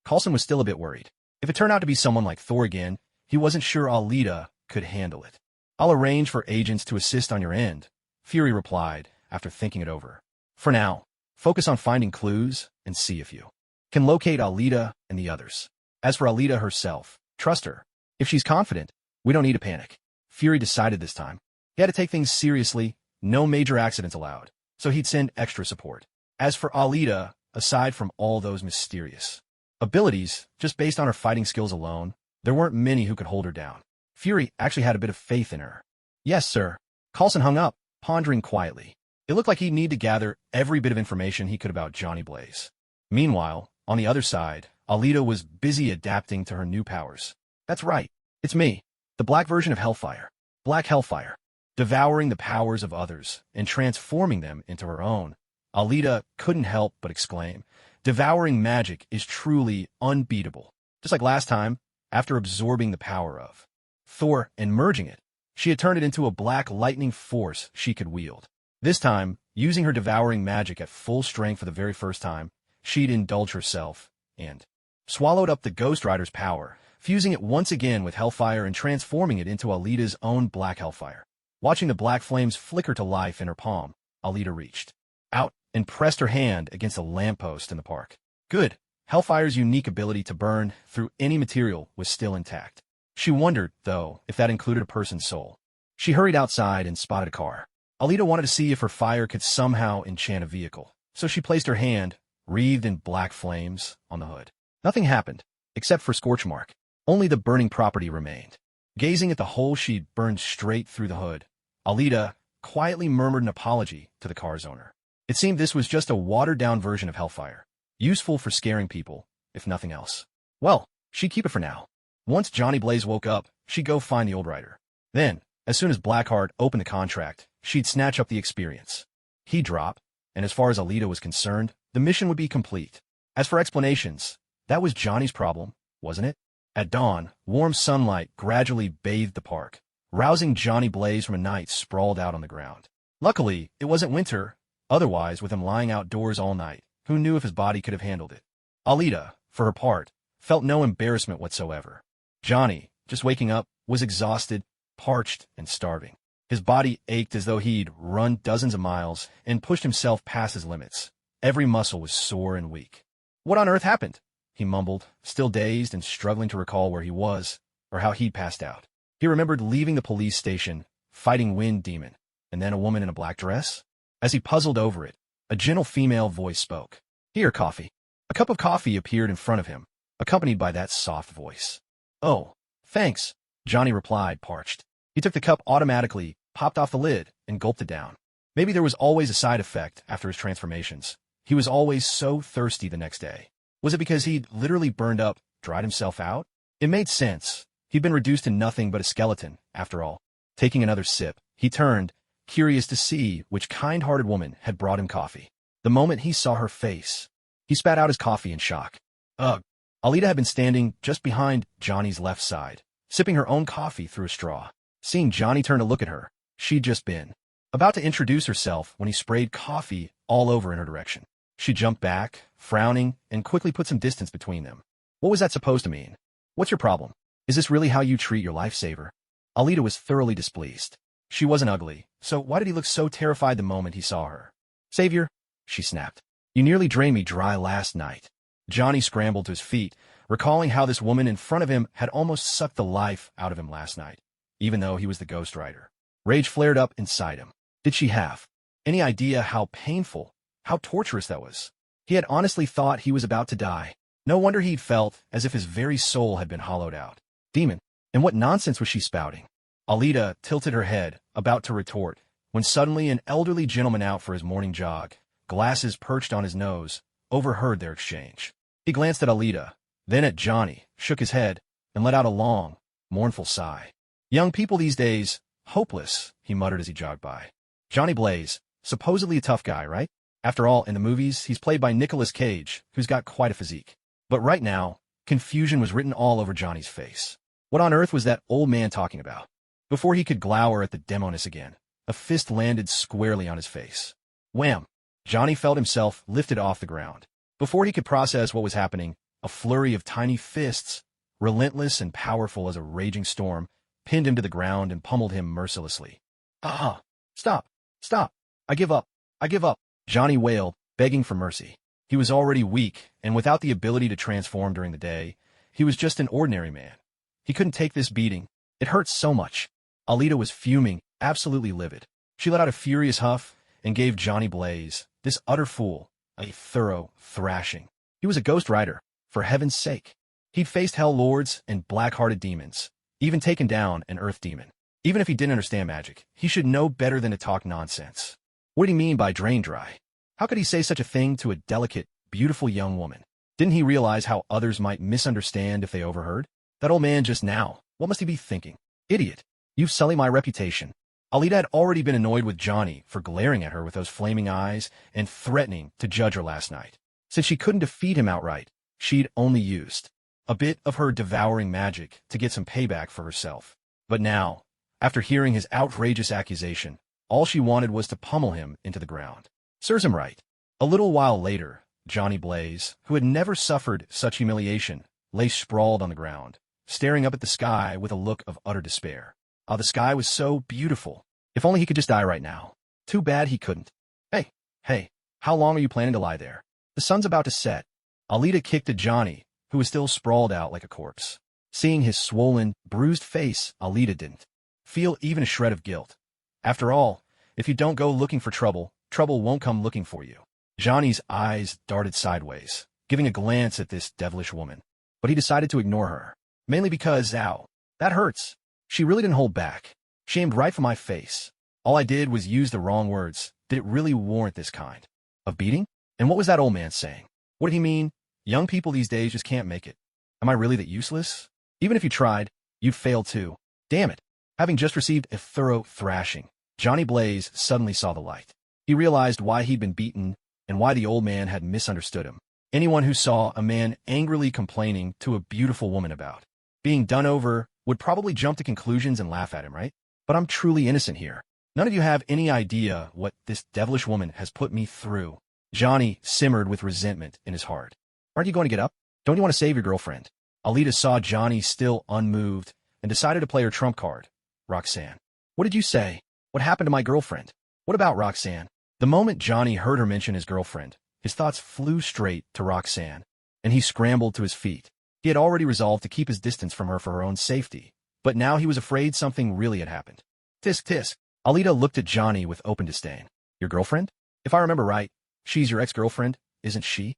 Coulson was still a bit worried. If it turned out to be someone like Thor again, he wasn't sure Alita could handle it. I'll arrange for agents to assist on your end, Fury replied after thinking it over. For now, focus on finding clues and see if you can locate Alita and the others. As for Alita herself, trust her. If she's confident, we don't need to panic. Fury decided this time. He had to take things seriously, no major accidents allowed, so he'd send extra support. As for Alita, aside from all those mysterious abilities, just based on her fighting skills alone, there weren't many who could hold her down. Fury actually had a bit of faith in her. Yes, sir. Coulson hung up, pondering quietly. It looked like he'd need to gather every bit of information he could about Johnny Blaze. Meanwhile, on the other side, Alita was busy adapting to her new powers. That's right. It's me, the black version of Hellfire. Black Hellfire. Devouring the powers of others and transforming them into her own. Alita couldn't help but exclaim, devouring magic is truly unbeatable. Just like last time, after absorbing the power of Thor and merging it, she had turned it into a black lightning force she could wield. This time, using her devouring magic at full strength for the very first time, she'd indulge herself and swallowed up the Ghost Rider's power, fusing it once again with Hellfire and transforming it into Alita's own black Hellfire. Watching the black flames flicker to life in her palm, Alita reached out and pressed her hand against a lamppost in the park. Good. Hellfire's unique ability to burn through any material was still intact. She wondered, though, if that included a person's soul. She hurried outside and spotted a car. Alita wanted to see if her fire could somehow enchant a vehicle, so she placed her hand, wreathed in black flames, on the hood. Nothing happened, except for scorch mark. Only the burning property remained. Gazing at the hole she'd burned straight through the hood, Alita quietly murmured an apology to the car's owner. It seemed this was just a watered-down version of Hellfire, useful for scaring people, if nothing else. Well, she'd keep it for now. Once Johnny Blaze woke up, she'd go find the old writer. Then, as soon as Blackheart opened the contract, she'd snatch up the experience. He'd drop, and as far as Alita was concerned, the mission would be complete. As for explanations, that was Johnny's problem, wasn't it? At dawn, warm sunlight gradually bathed the park, rousing Johnny Blaze from a night sprawled out on the ground. Luckily, it wasn't winter. Otherwise, with him lying outdoors all night, who knew if his body could have handled it? Alita, for her part, felt no embarrassment whatsoever. Johnny, just waking up, was exhausted, parched, and starving. His body ached as though he'd run dozens of miles and pushed himself past his limits. Every muscle was sore and weak. "What on earth happened?" he mumbled, still dazed and struggling to recall where he was or how he'd passed out. He remembered leaving the police station, fighting Wind Demon, and then a woman in a black dress. As he puzzled over it, a gentle female voice spoke. "Here, coffee." A cup of coffee appeared in front of him, accompanied by that soft voice. "Oh, thanks," Johnny replied, parched. He took the cup automatically, popped off the lid, and gulped it down. Maybe there was always a side effect after his transformations. He was always so thirsty the next day. Was it because he'd literally burned up, dried himself out? It made sense. He'd been reduced to nothing but a skeleton, after all. Taking another sip, he turned, curious to see which kind-hearted woman had brought him coffee. The moment he saw her face, he spat out his coffee in shock. Ugh. Alita had been standing just behind Johnny's left side, sipping her own coffee through a straw. Seeing Johnny turn to look at her, she'd just been about to introduce herself when he sprayed coffee all over in her direction. She jumped back, frowning, and quickly put some distance between them. What was that supposed to mean? What's your problem? Is this really how you treat your lifesaver? Alita was thoroughly displeased. She wasn't ugly, so why did he look so terrified the moment he saw her? "Savior," she snapped. "You nearly drained me dry last night." Johnny scrambled to his feet, recalling how this woman in front of him had almost sucked the life out of him last night, even though he was the Ghost Rider. Rage flared up inside him. Did she have any idea how painful, how torturous that was? He had honestly thought he was about to die. No wonder he'd felt as if his very soul had been hollowed out. Demon, and what nonsense was she spouting? Alita tilted her head, about to retort, when suddenly an elderly gentleman out for his morning jog, glasses perched on his nose, overheard their exchange. He glanced at Alita, then at Johnny, shook his head, and let out a long, mournful sigh. "Young people these days, hopeless," he muttered as he jogged by. Johnny Blaze, supposedly a tough guy, right? After all, in the movies, he's played by Nicolas Cage, who's got quite a physique. But right now, confusion was written all over Johnny's face. What on earth was that old man talking about? Before he could glower at the demoness again, a fist landed squarely on his face. Wham! Johnny felt himself lifted off the ground. Before he could process what was happening, a flurry of tiny fists, relentless and powerful as a raging storm, pinned him to the ground and pummeled him mercilessly. "Ah! Stop! Stop! I give up! I give up!" Johnny wailed, begging for mercy. He was already weak, and without the ability to transform during the day, he was just an ordinary man. He couldn't take this beating. It hurt so much. Alita was fuming, absolutely livid. She let out a furious huff and gave Johnny Blaze, this utter fool, a thorough thrashing. He was a Ghost Rider, for heaven's sake. He'd faced Hell Lords and black-hearted demons, even taken down an Earth demon. Even if he didn't understand magic, he should know better than to talk nonsense. What did he mean by drain dry? How could he say such a thing to a delicate, beautiful young woman? Didn't he realize how others might misunderstand if they overheard? That old man just now, what must he be thinking? Idiot! You've sullied my reputation. Alita had already been annoyed with Johnny for glaring at her with those flaming eyes and threatening to judge her last night. Since she couldn't defeat him outright, she'd only used a bit of her devouring magic to get some payback for herself. But now, after hearing his outrageous accusation, all she wanted was to pummel him into the ground. Serves him right. A little while later, Johnny Blaze, who had never suffered such humiliation, lay sprawled on the ground, staring up at the sky with a look of utter despair. Ah, the sky was so beautiful. If only he could just die right now. Too bad he couldn't. Hey, how long are you planning to lie there? The sun's about to set. Alita kicked at Johnny, who was still sprawled out like a corpse. Seeing his swollen, bruised face, Alita didn't feel even a shred of guilt. After all, if you don't go looking for trouble, trouble won't come looking for you. Johnny's eyes darted sideways, giving a glance at this devilish woman. But he decided to ignore her, mainly because, ow, that hurts. She really didn't hold back. She aimed right for my face. All I did was use the wrong words. Did it really warrant this kind of beating? And what was that old man saying? What did he mean? Young people these days just can't make it. Am I really that useless? Even if you tried, you'd fail too. Damn it. Having just received a thorough thrashing, Johnny Blaze suddenly saw the light. He realized why he'd been beaten and why the old man had misunderstood him. Anyone who saw a man angrily complaining to a beautiful woman about being done over would probably jump to conclusions and laugh at him, right? But I'm truly innocent here. None of you have any idea what this devilish woman has put me through. Johnny simmered with resentment in his heart. Aren't you going to get up? Don't you want to save your girlfriend? Alita saw Johnny still unmoved and decided to play her trump card. Roxanne. What did you say? What happened to my girlfriend? What about Roxanne? The moment Johnny heard her mention his girlfriend, his thoughts flew straight to Roxanne, and he scrambled to his feet. He had already resolved to keep his distance from her for her own safety, but now he was afraid something really had happened. Tisk tisk. Alita looked at Johnny with open disdain. Your girlfriend? If I remember right, she's your ex-girlfriend, isn't she?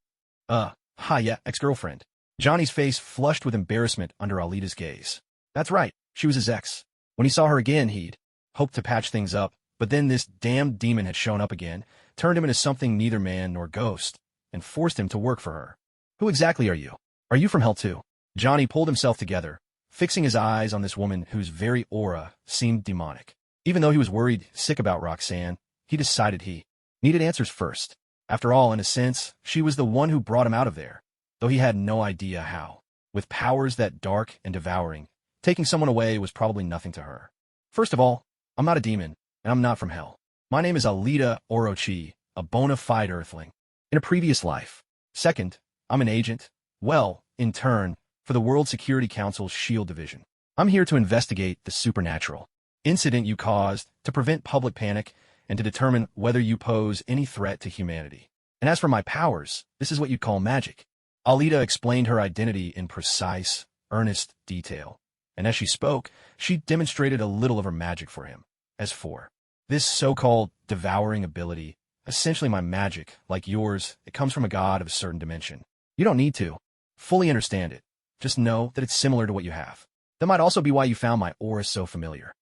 Yeah, ex-girlfriend. Johnny's face flushed with embarrassment under Alita's gaze. That's right, she was his ex. When he saw her again, he'd hoped to patch things up, but then this damned demon had shown up again, turned him into something neither man nor ghost, and forced him to work for her. Who exactly are you? Are you from hell too? Johnny pulled himself together, fixing his eyes on this woman whose very aura seemed demonic. Even though he was worried sick about Roxanne, he decided he needed answers first. After all, in a sense, she was the one who brought him out of there, though he had no idea how. With powers that dark and devouring, taking someone away was probably nothing to her. First of all, I'm not a demon, and I'm not from hell. My name is Alita Orochi, a bona fide earthling. In a previous life. Second, I'm an agent, well, in turn, for the World Security Council's SHIELD division. I'm here to investigate the supernatural incident you caused, to prevent public panic, and to determine whether you pose any threat to humanity. And as for my powers, this is what you'd call magic. Alita explained her identity in precise, earnest detail, and as she spoke, she demonstrated a little of her magic for him. As for this so-called devouring ability, essentially my magic, like yours, it comes from a god of a certain dimension. You don't need to fully understand it. Just know that it's similar to what you have. That might also be why you found my aura so familiar.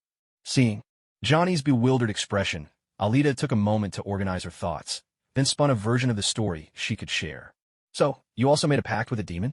Seeing Johnny's bewildered expression, Alita took a moment to organize her thoughts, then spun a version of the story she could share. So, you also made a pact with a demon?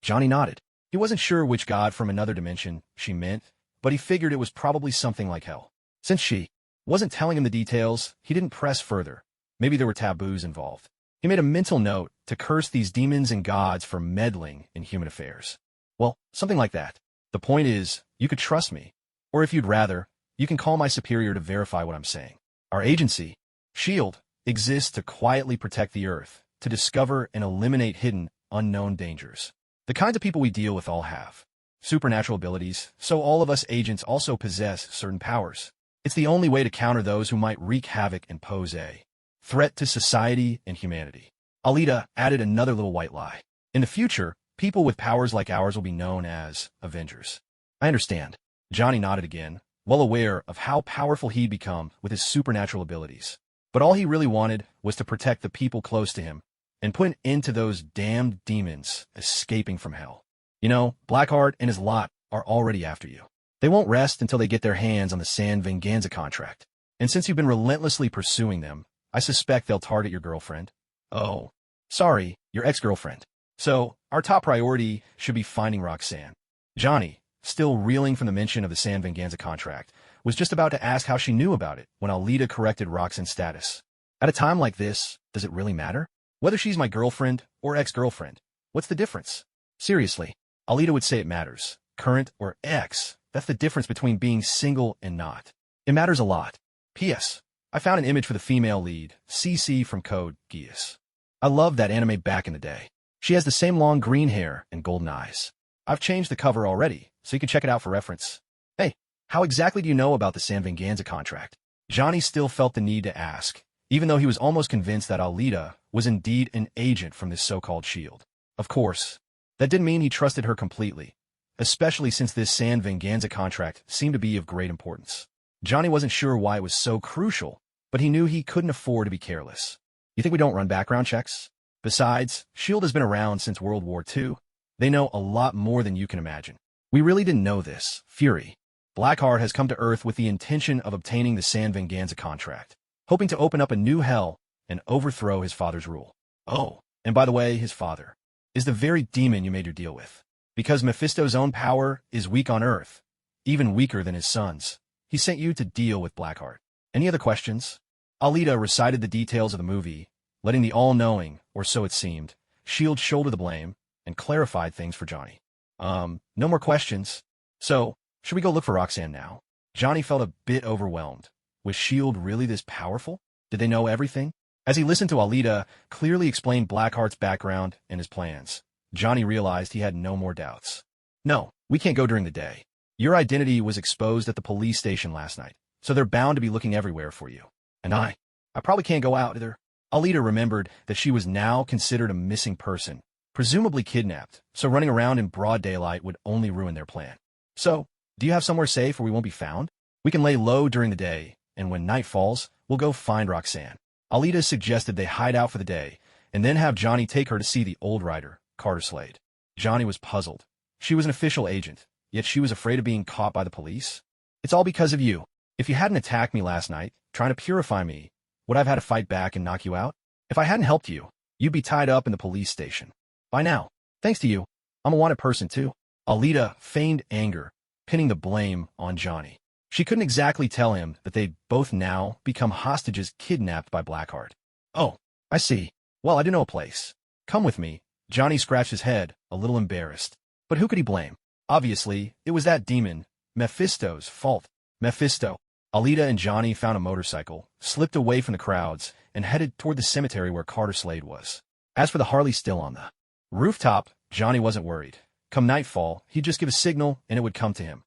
Johnny nodded. He wasn't sure which god from another dimension she meant, but he figured it was probably something like hell. Since she wasn't telling him the details, he didn't press further. Maybe there were taboos involved. He made a mental note to curse these demons and gods for meddling in human affairs. Well, something like that. The point is, you could trust me. Or if you'd rather, you can call my superior to verify what I'm saying. Our agency, SHIELD, exists to quietly protect the Earth, to discover and eliminate hidden, unknown dangers. The kinds of people we deal with all have supernatural abilities, so all of us agents also possess certain powers. It's the only way to counter those who might wreak havoc and pose a threat to society and humanity. Alita added another little white lie. In the future, people with powers like ours will be known as Avengers. I understand. Johnny nodded again, well aware of how powerful he'd become with his supernatural abilities. But all he really wanted was to protect the people close to him and put an end to those damned demons escaping from hell. You know, Blackheart and his lot are already after you. They won't rest until they get their hands on the San Venganza contract. And since you've been relentlessly pursuing them, I suspect they'll target your girlfriend. Oh, sorry, your ex-girlfriend. So, our top priority should be finding Roxanne. Johnny, still reeling from the mention of the San Venganza contract, was just about to ask how she knew about it when Alita corrected Roxanne's status. At a time like this, does it really matter? Whether she's my girlfriend or ex-girlfriend, what's the difference? Seriously, Alita would say it matters. Current or ex, that's the difference between being single and not. It matters a lot. P.S. I found an image for the female lead, CC from Code Geass. I loved that anime back in the day. She has the same long green hair and golden eyes. I've changed the cover already, so you can check it out for reference. Hey, how exactly do you know about the San Venganza contract? Johnny still felt the need to ask, even though he was almost convinced that Alita was indeed an agent from this so-called SHIELD. Of course, that didn't mean he trusted her completely, especially since this San Venganza contract seemed to be of great importance. Johnny wasn't sure why it was so crucial, but he knew he couldn't afford to be careless. You think we don't run background checks? Besides, SHIELD has been around since World War II. They know a lot more than you can imagine. We really didn't know this, Fury. Blackheart has come to Earth with the intention of obtaining the San Venganza contract, hoping to open up a new hell and overthrow his father's rule. Oh, and by the way, his father is the very demon you made your deal with. Because Mephisto's own power is weak on Earth, even weaker than his son's, he sent you to deal with Blackheart. Any other questions? Alita recited the details of the movie, letting the all-knowing, or so it seemed, S.H.I.E.L.D. shoulder the blame, and clarified things for Johnny. No more questions. So, should we go look for Roxanne now? Johnny felt a bit overwhelmed. Was S.H.I.E.L.D. really this powerful? Did they know everything? As he listened to Alita clearly explain Blackheart's background and his plans, Johnny realized he had no more doubts. No, we can't go during the day. Your identity was exposed at the police station last night, so they're bound to be looking everywhere for you. And I probably can't go out either. Alita remembered that she was now considered a missing person, presumably kidnapped, so running around in broad daylight would only ruin their plan. So, do you have somewhere safe where we won't be found? We can lay low during the day, and when night falls, we'll go find Roxanne. Alita suggested they hide out for the day, and then have Johnny take her to see the old writer, Carter Slade. Johnny was puzzled. She was an official agent, yet she was afraid of being caught by the police. It's all because of you. If you hadn't attacked me last night, trying to purify me, would I have had to fight back and knock you out? If I hadn't helped you, you'd be tied up in the police station. By now, thanks to you, I'm a wanted person too. Alita feigned anger, pinning the blame on Johnny. She couldn't exactly tell him that they'd both now become hostages kidnapped by Blackheart. Oh, I see. Well, I do know a place. Come with me. Johnny scratched his head, a little embarrassed. But who could he blame? Obviously, it was that demon, Mephisto's fault. Mephisto. Alita and Johnny found a motorcycle, slipped away from the crowds, and headed toward the cemetery where Carter Slade was. As for the Harley still on the rooftop, Johnny wasn't worried. Come nightfall, he'd just give a signal and it would come to him.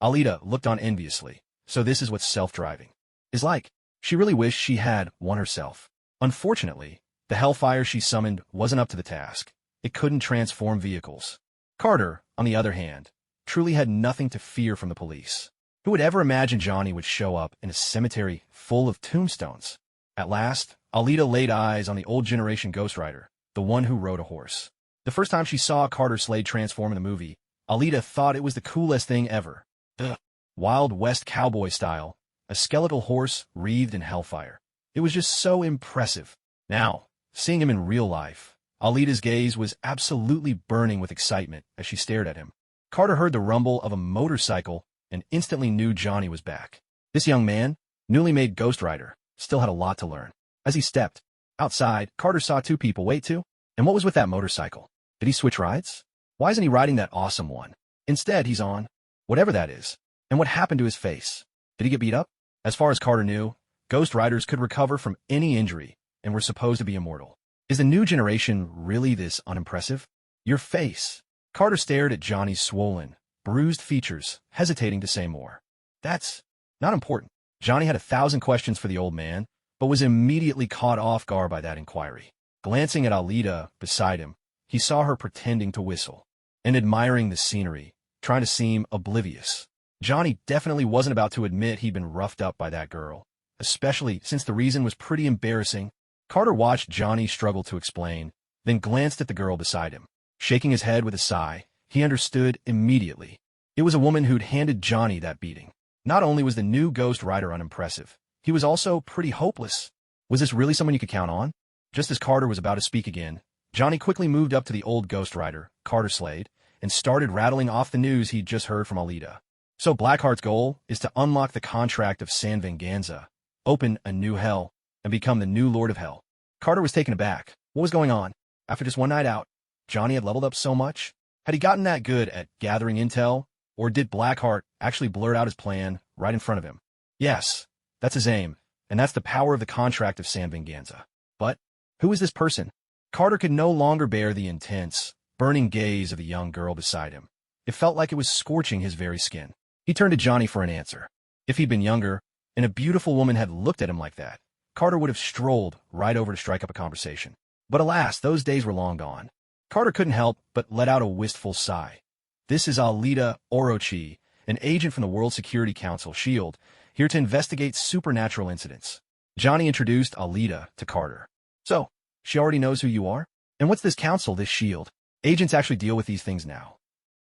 Alita looked on enviously. So this is what self-driving is like. She really wished she had one herself. Unfortunately, the hellfire she summoned wasn't up to the task. It couldn't transform vehicles. Carter, on the other hand, truly had nothing to fear from the police. Who would ever imagine Johnny would show up in a cemetery full of tombstones? At last, Alita laid eyes on the old generation Ghost Rider, the one who rode a horse. The first time she saw Carter Slade transform in the movie, Alita thought it was the coolest thing ever. The Wild West cowboy style, a skeletal horse wreathed in hellfire. It was just so impressive. Now, seeing him in real life, Alita's gaze was absolutely burning with excitement as she stared at him. Carter heard the rumble of a motorcycle and instantly knew Johnny was back. This young man, newly made Ghost Rider, still had a lot to learn. As he stepped outside, Carter saw two people wait too. And what was with that motorcycle? Did he switch rides? Why isn't he riding that awesome one? Instead, he's on whatever that is. And what happened to his face? Did he get beat up? As far as Carter knew, Ghost Riders could recover from any injury and were supposed to be immortal. Is the new generation really this unimpressive? Your face. Carter stared at Johnny's swollen, bruised features, hesitating to say more. That's not important. Johnny had 1,000 questions for the old man, but was immediately caught off guard by that inquiry. Glancing at Alita beside him, he saw her pretending to whistle and admiring the scenery, trying to seem oblivious. Johnny definitely wasn't about to admit he'd been roughed up by that girl, especially since the reason was pretty embarrassing. Carter watched Johnny struggle to explain, then glanced at the girl beside him. Shaking his head with a sigh, he understood immediately. It was a woman who'd handed Johnny that beating. Not only was the new Ghost Rider unimpressive, he was also pretty hopeless. Was this really someone you could count on? Just as Carter was about to speak again, Johnny quickly moved up to the old Ghost Rider, Carter Slade, and started rattling off the news he'd just heard from Alita. So Blackheart's goal is to unlock the contract of San Venganza, open a new hell, and become the new Lord of Hell. Carter was taken aback. What was going on? After just one night out, Johnny had leveled up so much? Had he gotten that good at gathering intel? Or did Blackheart actually blurt out his plan right in front of him? Yes, that's his aim, and that's the power of the contract of San Venganza. But who is this person? Carter could no longer bear the intense, burning gaze of the young girl beside him. It felt like it was scorching his very skin. He turned to Johnny for an answer. If he'd been younger, and a beautiful woman had looked at him like that, Carter would have strolled right over to strike up a conversation. But alas, those days were long gone. Carter couldn't help but let out a wistful sigh. This is Alita Orochi, an agent from the World Security Council, S.H.I.E.L.D., here to investigate supernatural incidents. Johnny introduced Alita to Carter. So, she already knows who you are? And what's this council, this S.H.I.E.L.D.? Agents actually deal with these things now.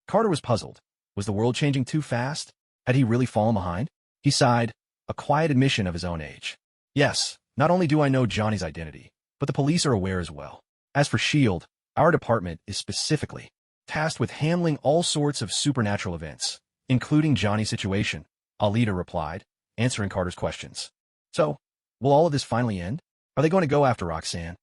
Carter was puzzled. Was the world changing too fast? Had he really fallen behind? He sighed, a quiet admission of his own age. Yes, not only do I know Johnny's identity, but the police are aware as well. As for S.H.I.E.L.D., our department is specifically tasked with handling all sorts of supernatural events, including Johnny's situation, Alita replied, answering Carter's questions. So, Will all of this finally end? Are they going to go after Roxanne?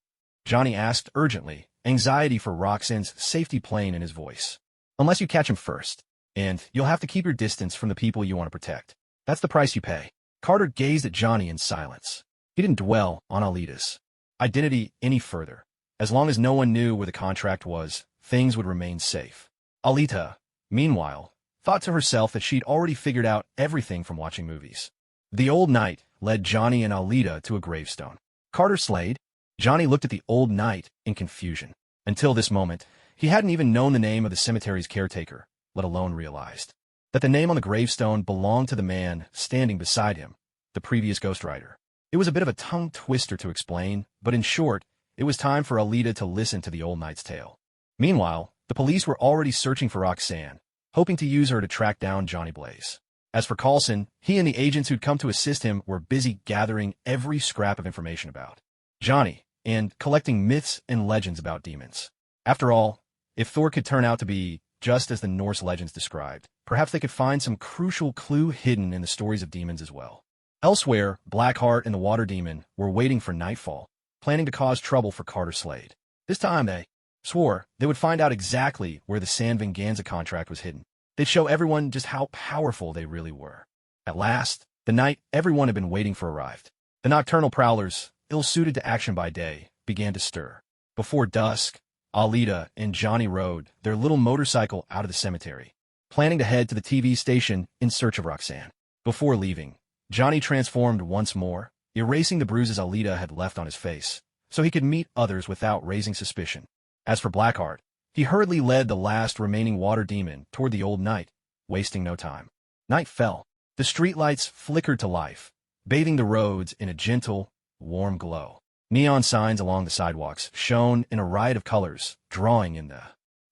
Johnny asked urgently, anxiety for Roxanne's safety plain in his voice. Unless you catch him first. And you'll have to keep your distance from the people you want to protect. That's the price you pay. Carter gazed at Johnny in silence. He didn't dwell on Alita's identity any further. As long as no one knew where the contract was, things would remain safe. Alita, meanwhile, thought to herself that she'd already figured out everything from watching movies. The old knight led Johnny and Alita to a gravestone. Carter slayed? Johnny looked at the old knight in confusion. Until this moment, he hadn't even known the name of the cemetery's caretaker, let alone realized that the name on the gravestone belonged to the man standing beside him, the previous ghostwriter. It was a bit of a tongue twister to explain, but in short, it was time for Alita to listen to the old knight's tale. Meanwhile, the police were already searching for Roxanne, hoping to use her to track down Johnny Blaze. As for Coulson, he and the agents who'd come to assist him were busy gathering every scrap of information about Johnny and collecting myths and legends about demons. After all, if Thor could turn out to be just as the Norse legends described, perhaps they could find some crucial clue hidden in the stories of demons as well. Elsewhere, Blackheart and the Water Demon were waiting for nightfall, planning to cause trouble for Carter Slade. This time they swore they would find out exactly where the San Venganza contract was hidden. They'd show everyone just how powerful they really were. At last, the night everyone had been waiting for arrived. The nocturnal prowlers, ill-suited to action by day, began to stir. Before dusk, Alita and Johnny rode their little motorcycle out of the cemetery, planning to head to the TV station in search of Roxanne. Before leaving, Johnny transformed once more, erasing the bruises Alita had left on his face, so he could meet others without raising suspicion. As for Blackheart, he hurriedly led the last remaining water demon toward the old knight, wasting no time. Night fell. The streetlights flickered to life, bathing the roads in a gentle, warm glow. Neon signs along the sidewalks shone in a riot of colors, drawing in the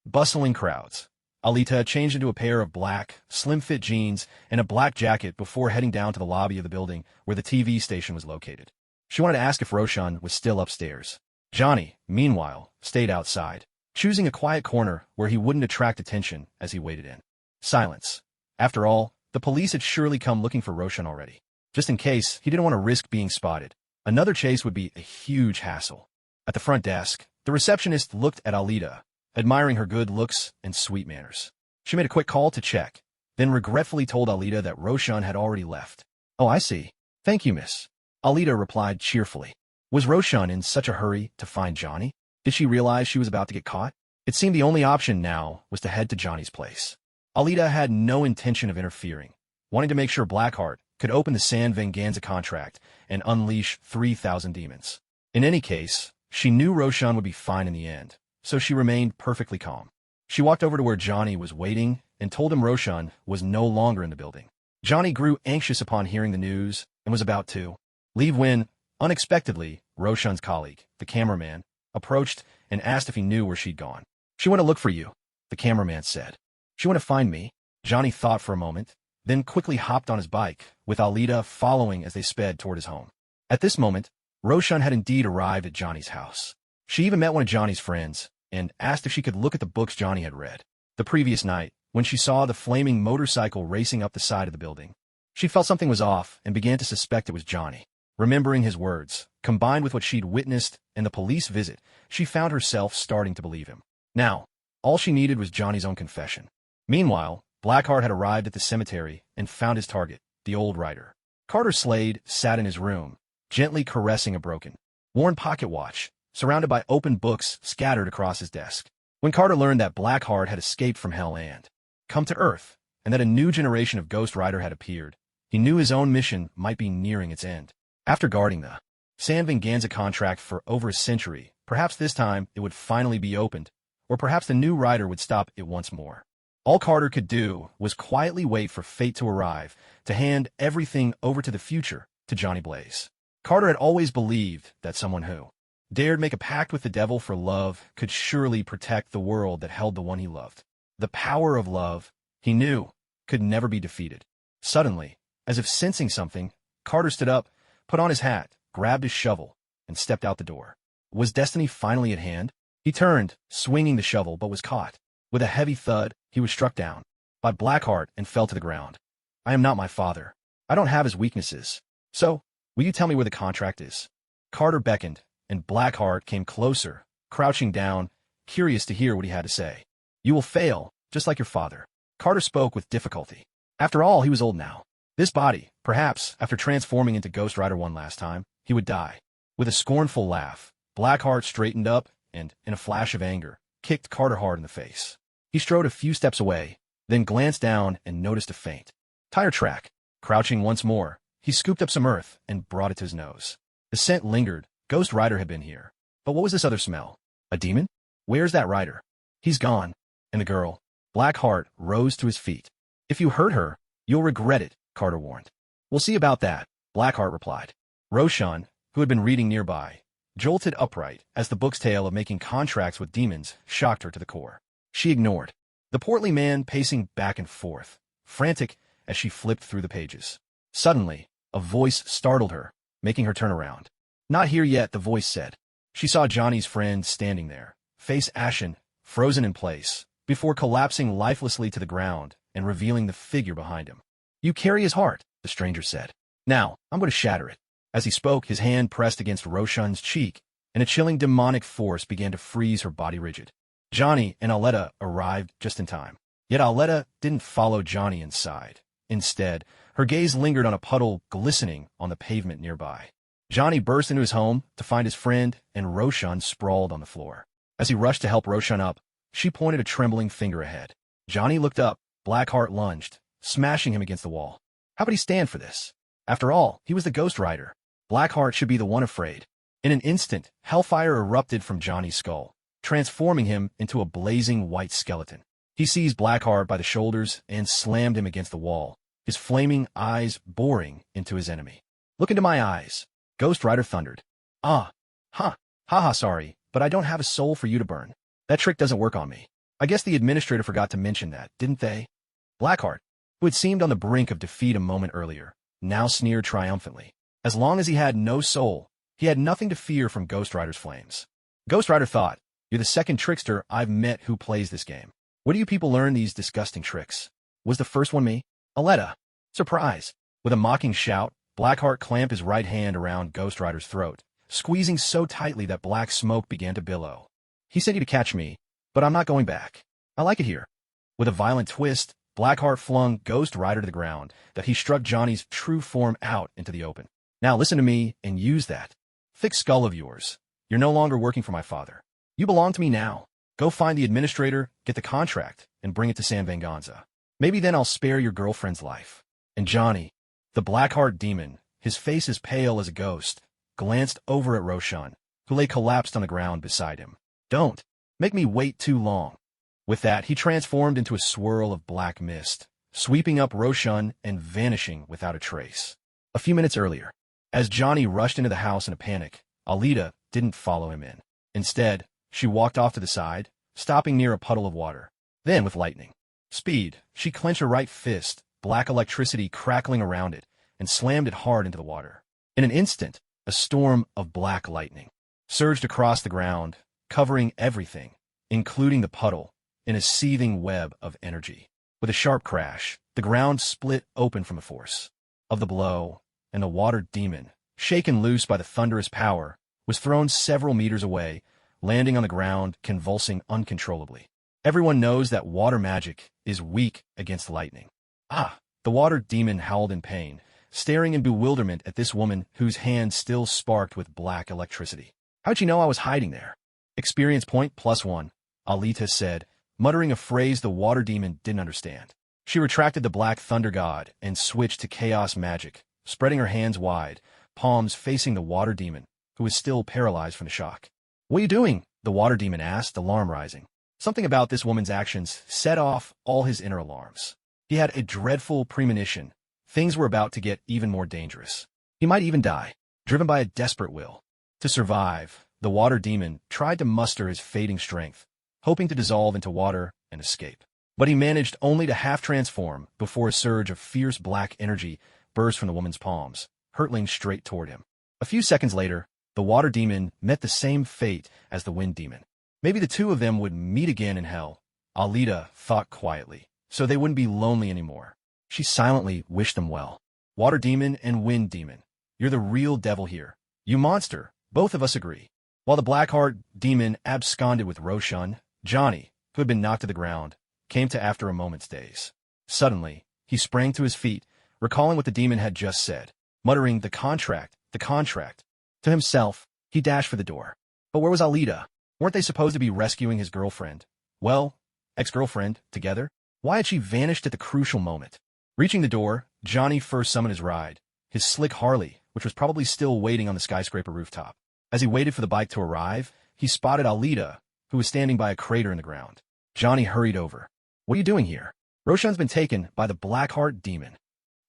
bustling crowds. Alita changed into a pair of black, slim-fit jeans and a black jacket before heading down to the lobby of the building where the TV station was located. She wanted to ask if Roshan was still upstairs. Johnny, meanwhile, stayed outside, choosing a quiet corner where he wouldn't attract attention as he waited in silence. After all, the police had surely come looking for Roshan already. Just in case, he didn't want to risk being spotted. Another chase would be a huge hassle. At the front desk, the receptionist looked at Alita, admiring her good looks and sweet manners. She made a quick call to check, then regretfully told Alita that Roshan had already left. "Oh, I see. Thank you, miss." Alita replied cheerfully. Was Roshan in such a hurry to find Johnny? Did she realize she was about to get caught? It seemed the only option now was to head to Johnny's place. Alita had no intention of interfering, wanting to make sure Blackheart could open the San Venganza contract and unleash 3,000 demons. In any case, she knew Roshan would be fine in the end, so she remained perfectly calm. She walked over to where Johnny was waiting and told him Roshan was no longer in the building. Johnny grew anxious upon hearing the news and was about to leave when, unexpectedly, Roshan's colleague, the cameraman, approached and asked if he knew where she'd gone. "She went to look for you," the cameraman said. "She went to find me?" Johnny thought for a moment, then quickly hopped on his bike, with Alita following as they sped toward his home. At this moment, Roshan had indeed arrived at Johnny's house. She even met one of Johnny's friends and asked if she could look at the books Johnny had read the previous night when she saw the flaming motorcycle racing up the side of the building. She felt something was off and began to suspect it was Johnny. Remembering his words, combined with what she'd witnessed and the police visit, she found herself starting to believe him. Now, all she needed was Johnny's own confession. Meanwhile, Blackheart had arrived at the cemetery and found his target, the old writer. Carter Slade sat in his room, gently caressing a broken, worn pocket watch, surrounded by open books scattered across his desk. When Carter learned that Blackheart had escaped from Hell and come to Earth, and that a new generation of Ghost Rider had appeared, he knew his own mission might be nearing its end. After guarding the San Venganza contract for over a century, perhaps this time it would finally be opened, or perhaps the new rider would stop it once more. All Carter could do was quietly wait for fate to arrive, to hand everything over to the future to Johnny Blaze. Carter had always believed that someone who dared make a pact with the devil for love could surely protect the world that held the one he loved. The power of love, he knew, could never be defeated. Suddenly, as if sensing something, Carter stood up, put on his hat, grabbed his shovel, and stepped out the door. Was destiny finally at hand? He turned, swinging the shovel, but was caught. With a heavy thud, he was struck down by Blackheart and fell to the ground. "I am not my father. I don't have his weaknesses. So, Will you tell me where the contract is? Carter beckoned, and Blackheart came closer, crouching down, curious to hear what he had to say. You will fail, just like your father. Carter spoke with difficulty. After all, he was old now. This body, perhaps, after transforming into Ghost Rider one last time, he would die. With a scornful laugh, Blackheart straightened up and, in a flash of anger, kicked Carter hard in the face. He strode a few steps away, then glanced down and noticed a faint tire track. Crouching once more, he scooped up some earth and brought it to his nose. The scent lingered. Ghost Rider had been here. But what was this other smell? A demon? Where's that rider? He's gone. And the girl? Blackheart rose to his feet. If you hurt her, you'll regret it, Carter warned. We'll see about that, Blackheart replied. Roshan, who had been reading nearby, jolted upright as the book's tale of making contracts with demons shocked her to the core. She ignored the portly man pacing back and forth, frantic as she flipped through the pages. Suddenly, a voice startled her, making her turn around. Not here yet, the voice said. She saw Johnny's friend standing there, face ashen, frozen in place, before collapsing lifelessly to the ground and revealing the figure behind him. You carry his heart, the stranger said. Now, I'm going to shatter it. As he spoke, his hand pressed against Roshan's cheek, and a chilling demonic force began to freeze her body rigid. Johnny and Alita arrived just in time. Yet Alita didn't follow Johnny inside. Instead, her gaze lingered on a puddle glistening on the pavement nearby. Johnny burst into his home to find his friend and Roshan sprawled on the floor. As he rushed to help Roshan up, she pointed a trembling finger ahead. Johnny looked up. Blackheart lunged, smashing him against the wall. How could he stand for this? After all, he was the Ghost Rider. Blackheart should be the one afraid. In an instant, hellfire erupted from Johnny's skull, transforming him into a blazing white skeleton. He seized Blackheart by the shoulders and slammed him against the wall, his flaming eyes boring into his enemy. Look into my eyes, Ghost Rider thundered. Sorry, but I don't have a soul for you to burn. That trick doesn't work on me. I guess the administrator forgot to mention that, didn't they? Blackheart, who had seemed on the brink of defeat a moment earlier, now sneered triumphantly. As long as he had no soul, he had nothing to fear from Ghost Rider's flames. Ghost Rider thought, you're the second trickster I've met who plays this game. Where do you people learn these disgusting tricks? Was the first one me? Alita. Surprise. With a mocking shout, Blackheart clamped his right hand around Ghost Rider's throat, squeezing so tightly that black smoke began to billow. He sent you to catch me, but I'm not going back. I like it here. With a violent twist, Blackheart flung Ghost Rider to the ground, that he struck Johnny's true form out into the open. Now listen to me and use that thick skull of yours. You're no longer working for my father. You belong to me now. Go find the administrator, get the contract, and bring it to San Venganza. Maybe then I'll spare your girlfriend's life. And Johnny, the Blackheart demon, his face as pale as a ghost, glanced over at Roshan, who lay collapsed on the ground beside him. Don't make me wait too long. With that, he transformed into a swirl of black mist, sweeping up Roshan and vanishing without a trace. A few minutes earlier, as Johnny rushed into the house in a panic, Alita didn't follow him in. Instead, she walked off to the side, stopping near a puddle of water. Then, with lightning speed, she clenched her right fist, black electricity crackling around it, and slammed it hard into the water. In an instant, a storm of black lightning surged across the ground, covering everything, including the puddle, in a seething web of energy. With a sharp crash, the ground split open from the force of the blow, and the water demon, shaken loose by the thunderous power, was thrown several meters away, landing on the ground, convulsing uncontrollably. Everyone knows that water magic is weak against lightning. The water demon howled in pain, staring in bewilderment at this woman whose hand still sparked with black electricity. How'd you know I was hiding there? Experience point +1, Alita said, muttering a phrase the water demon didn't understand. She retracted the black thunder god and switched to chaos magic, spreading her hands wide, palms facing the water demon, who was still paralyzed from the shock. What are you doing? The water demon asked, alarm rising. Something about this woman's actions set off all his inner alarms. He had a dreadful premonition. Things were about to get even more dangerous. He might even die, driven by a desperate will. To survive, the water demon tried to muster his fading strength, hoping to dissolve into water and escape. But he managed only to half-transform before a surge of fierce black energy burst from the woman's palms, hurtling straight toward him. A few seconds later, the water demon met the same fate as the wind demon. Maybe the two of them would meet again in hell, Alita thought quietly, so they wouldn't be lonely anymore. She silently wished them well. Water demon and wind demon, You're the real devil here. You monster, both of us agree. While the Blackheart demon absconded with Roshan, Johnny, who had been knocked to the ground, came to after a moment's daze. Suddenly, he sprang to his feet, recalling what the demon had just said, muttering, the contract. To himself, he dashed for the door. But where was Alita? Weren't they supposed to be rescuing his girlfriend? Well, ex-girlfriend, together? Why had she vanished at the crucial moment? Reaching the door, Johnny first summoned his ride, his slick Harley, which was probably still waiting on the skyscraper rooftop. As he waited for the bike to arrive, he spotted Alita, who was standing by a crater in the ground. Johnny hurried over. What are you doing here? Roshan's been taken by the Blackheart demon.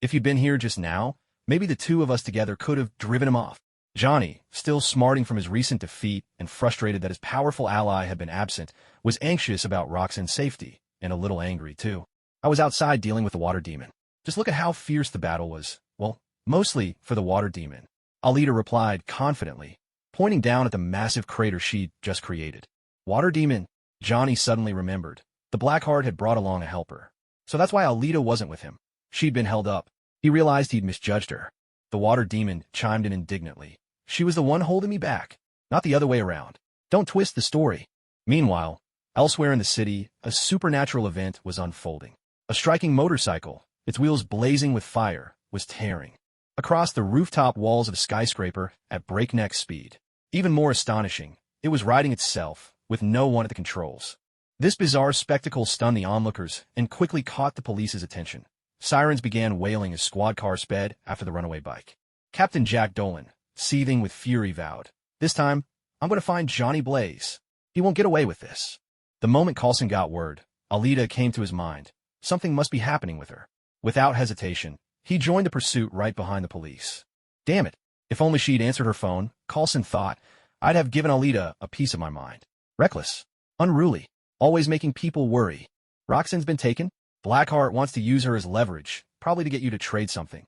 If you'd been here just now, maybe the two of us together could have driven him off. Johnny, still smarting from his recent defeat and frustrated that his powerful ally had been absent, was anxious about Roxanne's safety, and a little angry, too. I was outside dealing with the water demon. Just look at how fierce the battle was. Well, mostly for the water demon. Alita replied confidently, pointing down at the massive crater she'd just created. Water demon? Johnny suddenly remembered. The Blackheart had brought along a helper. So that's why Alita wasn't with him. She'd been held up. He realized he'd misjudged her. The water demon chimed in indignantly. She was the one holding me back, not the other way around. Don't twist the story. Meanwhile, elsewhere in the city, a supernatural event was unfolding. A striking motorcycle, its wheels blazing with fire, was tearing across the rooftop walls of a skyscraper at breakneck speed. Even more astonishing, it was riding itself, with no one at the controls. This bizarre spectacle stunned the onlookers and quickly caught the police's attention. Sirens began wailing as squad cars sped after the runaway bike. Captain Jack Dolan, seething with fury, vowed, "This time, I'm going to find Johnny Blaze. He won't get away with this." The moment Coulson got word, Alita came to his mind. Something must be happening with her. Without hesitation, he joined the pursuit right behind the police. Damn it. If only she'd answered her phone, Coulson thought, I'd have given Alita a piece of my mind. Reckless. Unruly. Always making people worry. Roxanne's been taken? Blackheart wants to use her as leverage, probably to get you to trade something.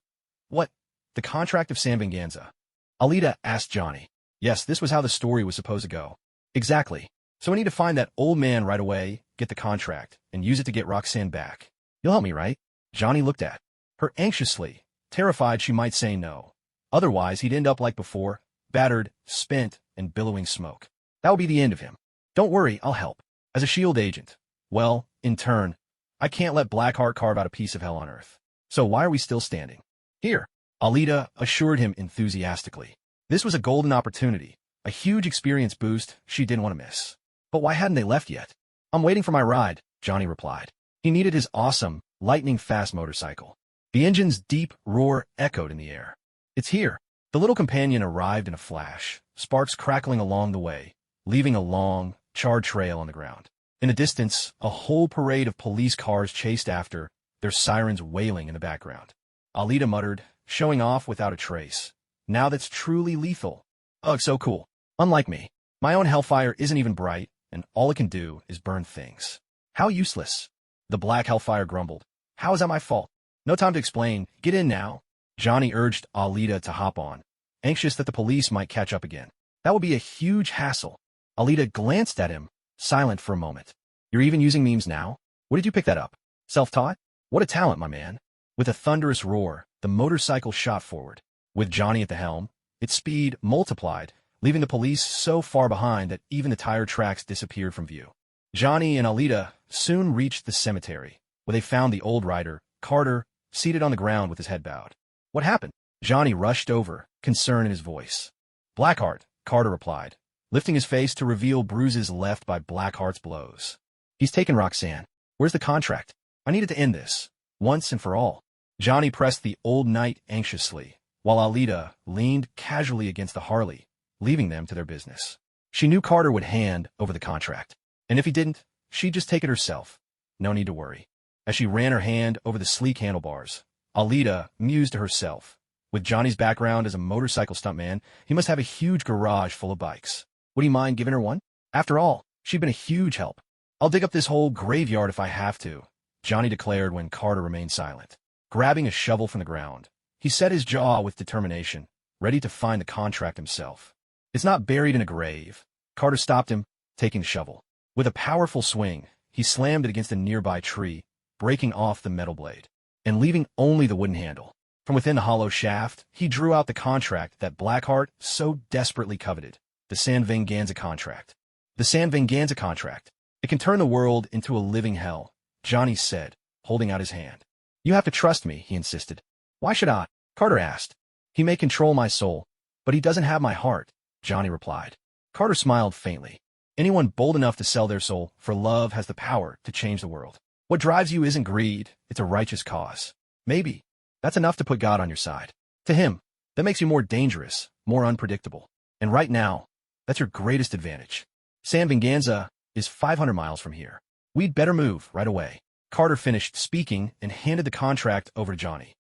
What? The contract of Sam Venganza. Alita asked Johnny. Yes, this was how the story was supposed to go. Exactly. So I need to find that old man right away, get the contract, and use it to get Roxanne back. You'll help me, right? Johnny looked at her anxiously, terrified she might say no. Otherwise, he'd end up like before, battered, spent, and billowing smoke. That would be the end of him. Don't worry, I'll help. As a SHIELD agent. Well, in turn, I can't let Blackheart carve out a piece of hell on Earth. So why are we still standing here? Alita assured him enthusiastically. This was a golden opportunity, a huge experience boost she didn't want to miss. But why hadn't they left yet? I'm waiting for my ride, Johnny replied. He needed his awesome, lightning-fast motorcycle. The engine's deep roar echoed in the air. It's here. The little companion arrived in a flash, sparks crackling along the way, leaving a long, charred trail on the ground. In the distance, a whole parade of police cars chased after, their sirens wailing in the background. Alita muttered, showing off without a trace. Now that's truly lethal. Ugh, so cool. Unlike me. My own hellfire isn't even bright, and all it can do is burn things. How useless. The black hellfire grumbled. How is that my fault? No time to explain. Get in now. Johnny urged Alita to hop on, anxious that the police might catch up again. That would be a huge hassle. Alita glanced at him, silent for a moment. You're even using memes now? Where did you pick that up? Self-taught? What a talent, my man. With a thunderous roar, the motorcycle shot forward. With Johnny at the helm, its speed multiplied, leaving the police so far behind that even the tire tracks disappeared from view. Johnny and Alita soon reached the cemetery, where they found the old rider, Carter, seated on the ground with his head bowed. What happened? Johnny rushed over, concern in his voice. Blackheart, Carter replied, lifting his face to reveal bruises left by Blackheart's blows. He's taken Roxanne. Where's the contract? I needed to end this, once and for all. Johnny pressed the old knight anxiously, while Alita leaned casually against the Harley, leaving them to their business. She knew Carter would hand over the contract, and if he didn't, she'd just take it herself. No need to worry. As she ran her hand over the sleek handlebars, Alita mused to herself. With Johnny's background as a motorcycle stuntman, he must have a huge garage full of bikes. Would he mind giving her one? After all, she'd been a huge help. I'll dig up this whole graveyard if I have to, Johnny declared when Carter remained silent. Grabbing a shovel from the ground, he set his jaw with determination, ready to find the contract himself. It's not buried in a grave. Carter stopped him, taking the shovel. With a powerful swing, he slammed it against a nearby tree, breaking off the metal blade, and leaving only the wooden handle. From within the hollow shaft, he drew out the contract that Blackheart so desperately coveted, the Sandvenganza contract. The Sandvenganza contract. It can turn the world into a living hell, Johnny said, holding out his hand. You have to trust me, he insisted. Why should I? Carter asked. He may control my soul, but he doesn't have my heart, Johnny replied. Carter smiled faintly. Anyone bold enough to sell their soul for love has the power to change the world. What drives you isn't greed, it's a righteous cause. Maybe that's enough to put God on your side. To him, that makes you more dangerous, more unpredictable. And right now, that's your greatest advantage. Sandvenganza is 500 miles from here. We'd better move right away. Carter finished speaking and handed the contract over to Johnny.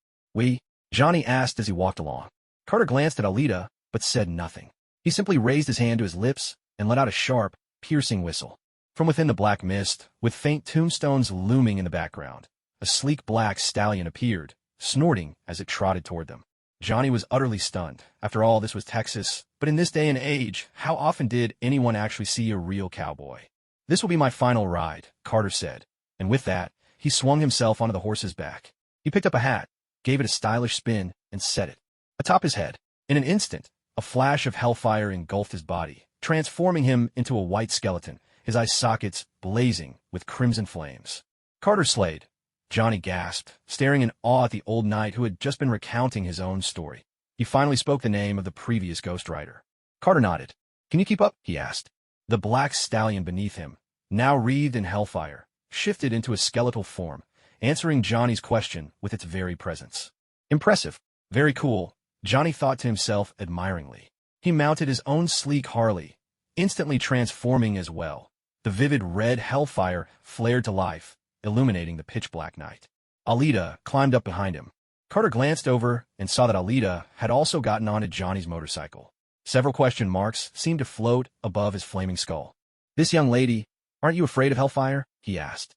Johnny asked as he walked along. Carter glanced at Alita, but said nothing. He simply raised his hand to his lips and let out a sharp, piercing whistle. From within the black mist, with faint tombstones looming in the background, a sleek black stallion appeared, snorting as it trotted toward them. Johnny was utterly stunned. After all, this was Texas, but in this day and age, how often did anyone actually see a real cowboy? This will be my final ride, Carter said, and with that, he swung himself onto the horse's back. He picked up a hat, gave it a stylish spin, and set it atop his head. In an instant, a flash of hellfire engulfed his body, transforming him into a white skeleton, his eye sockets blazing with crimson flames. Carter slayed, Johnny gasped, staring in awe at the old knight who had just been recounting his own story. He finally spoke the name of the previous ghostwriter. Carter nodded. Can you keep up? He asked. The black stallion beneath him, now wreathed in hellfire, shifted into a skeletal form, answering Johnny's question with its very presence. Impressive. Very cool, Johnny thought to himself admiringly. He mounted his own sleek Harley, instantly transforming as well. The vivid red hellfire flared to life, illuminating the pitch-black night. Alita climbed up behind him. Carter glanced over and saw that Alita had also gotten onto Johnny's motorcycle. Several question marks seemed to float above his flaming skull. This young lady, aren't you afraid of hellfire? He asked.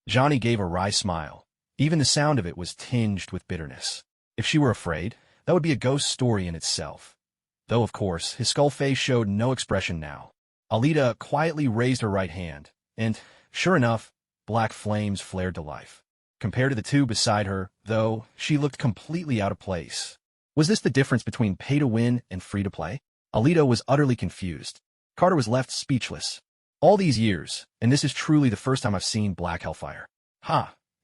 Johnny gave a wry smile. Even the sound of it was tinged with bitterness. If she were afraid, that would be a ghost story in itself. Though, of course, his skull face showed no expression now. Alita quietly raised her right hand, and, sure enough, black flames flared to life. Compared to the two beside her, though, she looked completely out of place. Was this the difference between pay-to-win and free-to-play? Alita was utterly confused. Carter was left speechless. All these years, and this is truly the first time I've seen black hellfire.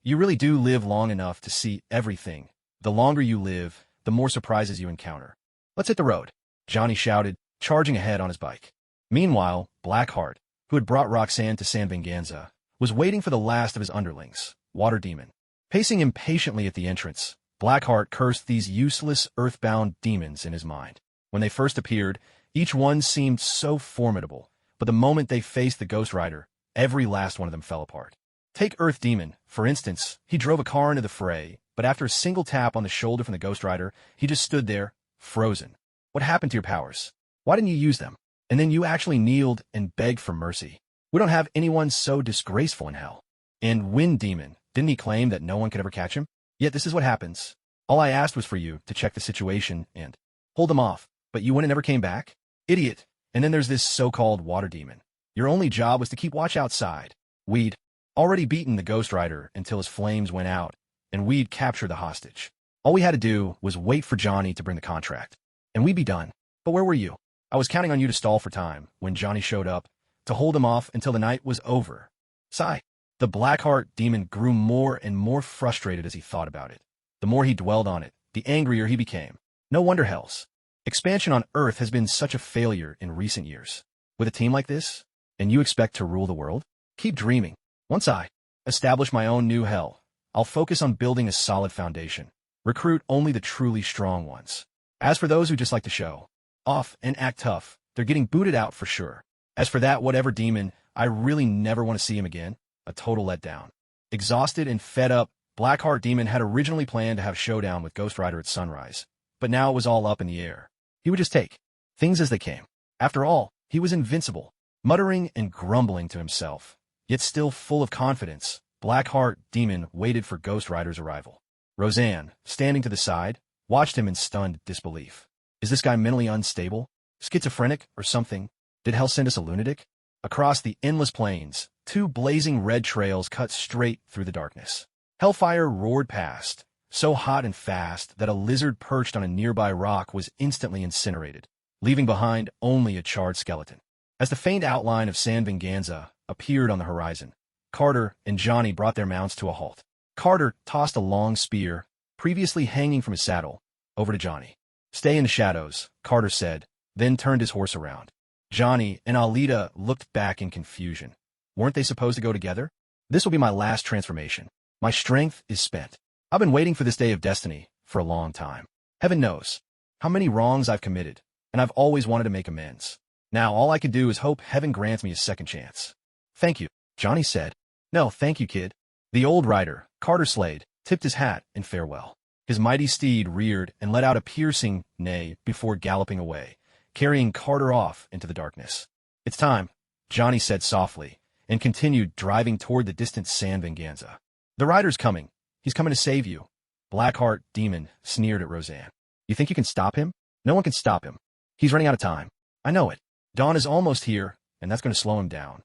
You really do live long enough to see everything. The longer you live, the more surprises you encounter. Let's hit the road, Johnny shouted, charging ahead on his bike. Meanwhile, Blackheart, who had brought Roxanne to Sandvenganza, was waiting for the last of his underlings, Water Demon. Pacing impatiently at the entrance, Blackheart cursed these useless, earthbound demons in his mind. When they first appeared, each one seemed so formidable, but the moment they faced the Ghost Rider, every last one of them fell apart. Take Earth Demon, for instance. He drove a car into the fray, but after a single tap on the shoulder from the Ghost Rider, he just stood there, frozen. What happened to your powers? Why didn't you use them? And then you actually kneeled and begged for mercy. We don't have anyone so disgraceful in hell. And Wind Demon, didn't he claim that no one could ever catch him? Yet this is what happens. All I asked was for you to check the situation and hold them off, but you went and never came back? Idiot. And then there's this so-called Water Demon. Your only job was to keep watch outside. We'd already beaten the Ghost Rider until his flames went out, and we'd capture the hostage. All we had to do was wait for Johnny to bring the contract, and we'd be done. But where were you? I was counting on you to stall for time when Johnny showed up, to hold him off until the night was over. Sigh. The Blackheart Demon grew more and more frustrated as he thought about it. The more he dwelled on it, the angrier he became. No wonder Hell's expansion on Earth has been such a failure in recent years. With a team like this, and you expect to rule the world? Keep dreaming. Once I establish my own new hell, I'll focus on building a solid foundation. Recruit only the truly strong ones. As for those who just like to show off and act tough, they're getting booted out for sure. As for that whatever demon, I really never want to see him again. A total letdown. Exhausted and fed up, Blackheart Demon had originally planned to have showdown with Ghost Rider at sunrise, but now it was all up in the air. He would just take things as they came. After all, he was invincible. Muttering and grumbling to himself, yet still full of confidence, Blackheart Demon waited for Ghost Rider's arrival. Roseanne, standing to the side, watched him in stunned disbelief. Is this guy mentally unstable? Schizophrenic or something? Did hell send us a lunatic? Across the endless plains, two blazing red trails cut straight through the darkness. Hellfire roared past, so hot and fast that a lizard perched on a nearby rock was instantly incinerated, leaving behind only a charred skeleton. As the faint outline of San Venganza appeared on the horizon, Carter and Johnny brought their mounts to a halt. Carter tossed a long spear, previously hanging from his saddle, over to Johnny. "Stay in the shadows," Carter said, then turned his horse around. Johnny and Alita looked back in confusion. Weren't they supposed to go together? "This will be my last transformation. My strength is spent. I've been waiting for this day of destiny for a long time. Heaven knows how many wrongs I've committed, and I've always wanted to make amends. Now all I can do is hope heaven grants me a second chance." "Thank you," Johnny said. "No, thank you, kid." The old rider, Carter Slade, tipped his hat in farewell. His mighty steed reared and let out a piercing neigh before galloping away, carrying Carter off into the darkness. "It's time," Johnny said softly, and continued driving toward the distant San Venganza. "The rider's coming. He's coming to save you." Blackheart Demon sneered at Roseanne. "You think you can stop him? No one can stop him. He's running out of time. I know it. Dawn is almost here, and that's going to slow him down."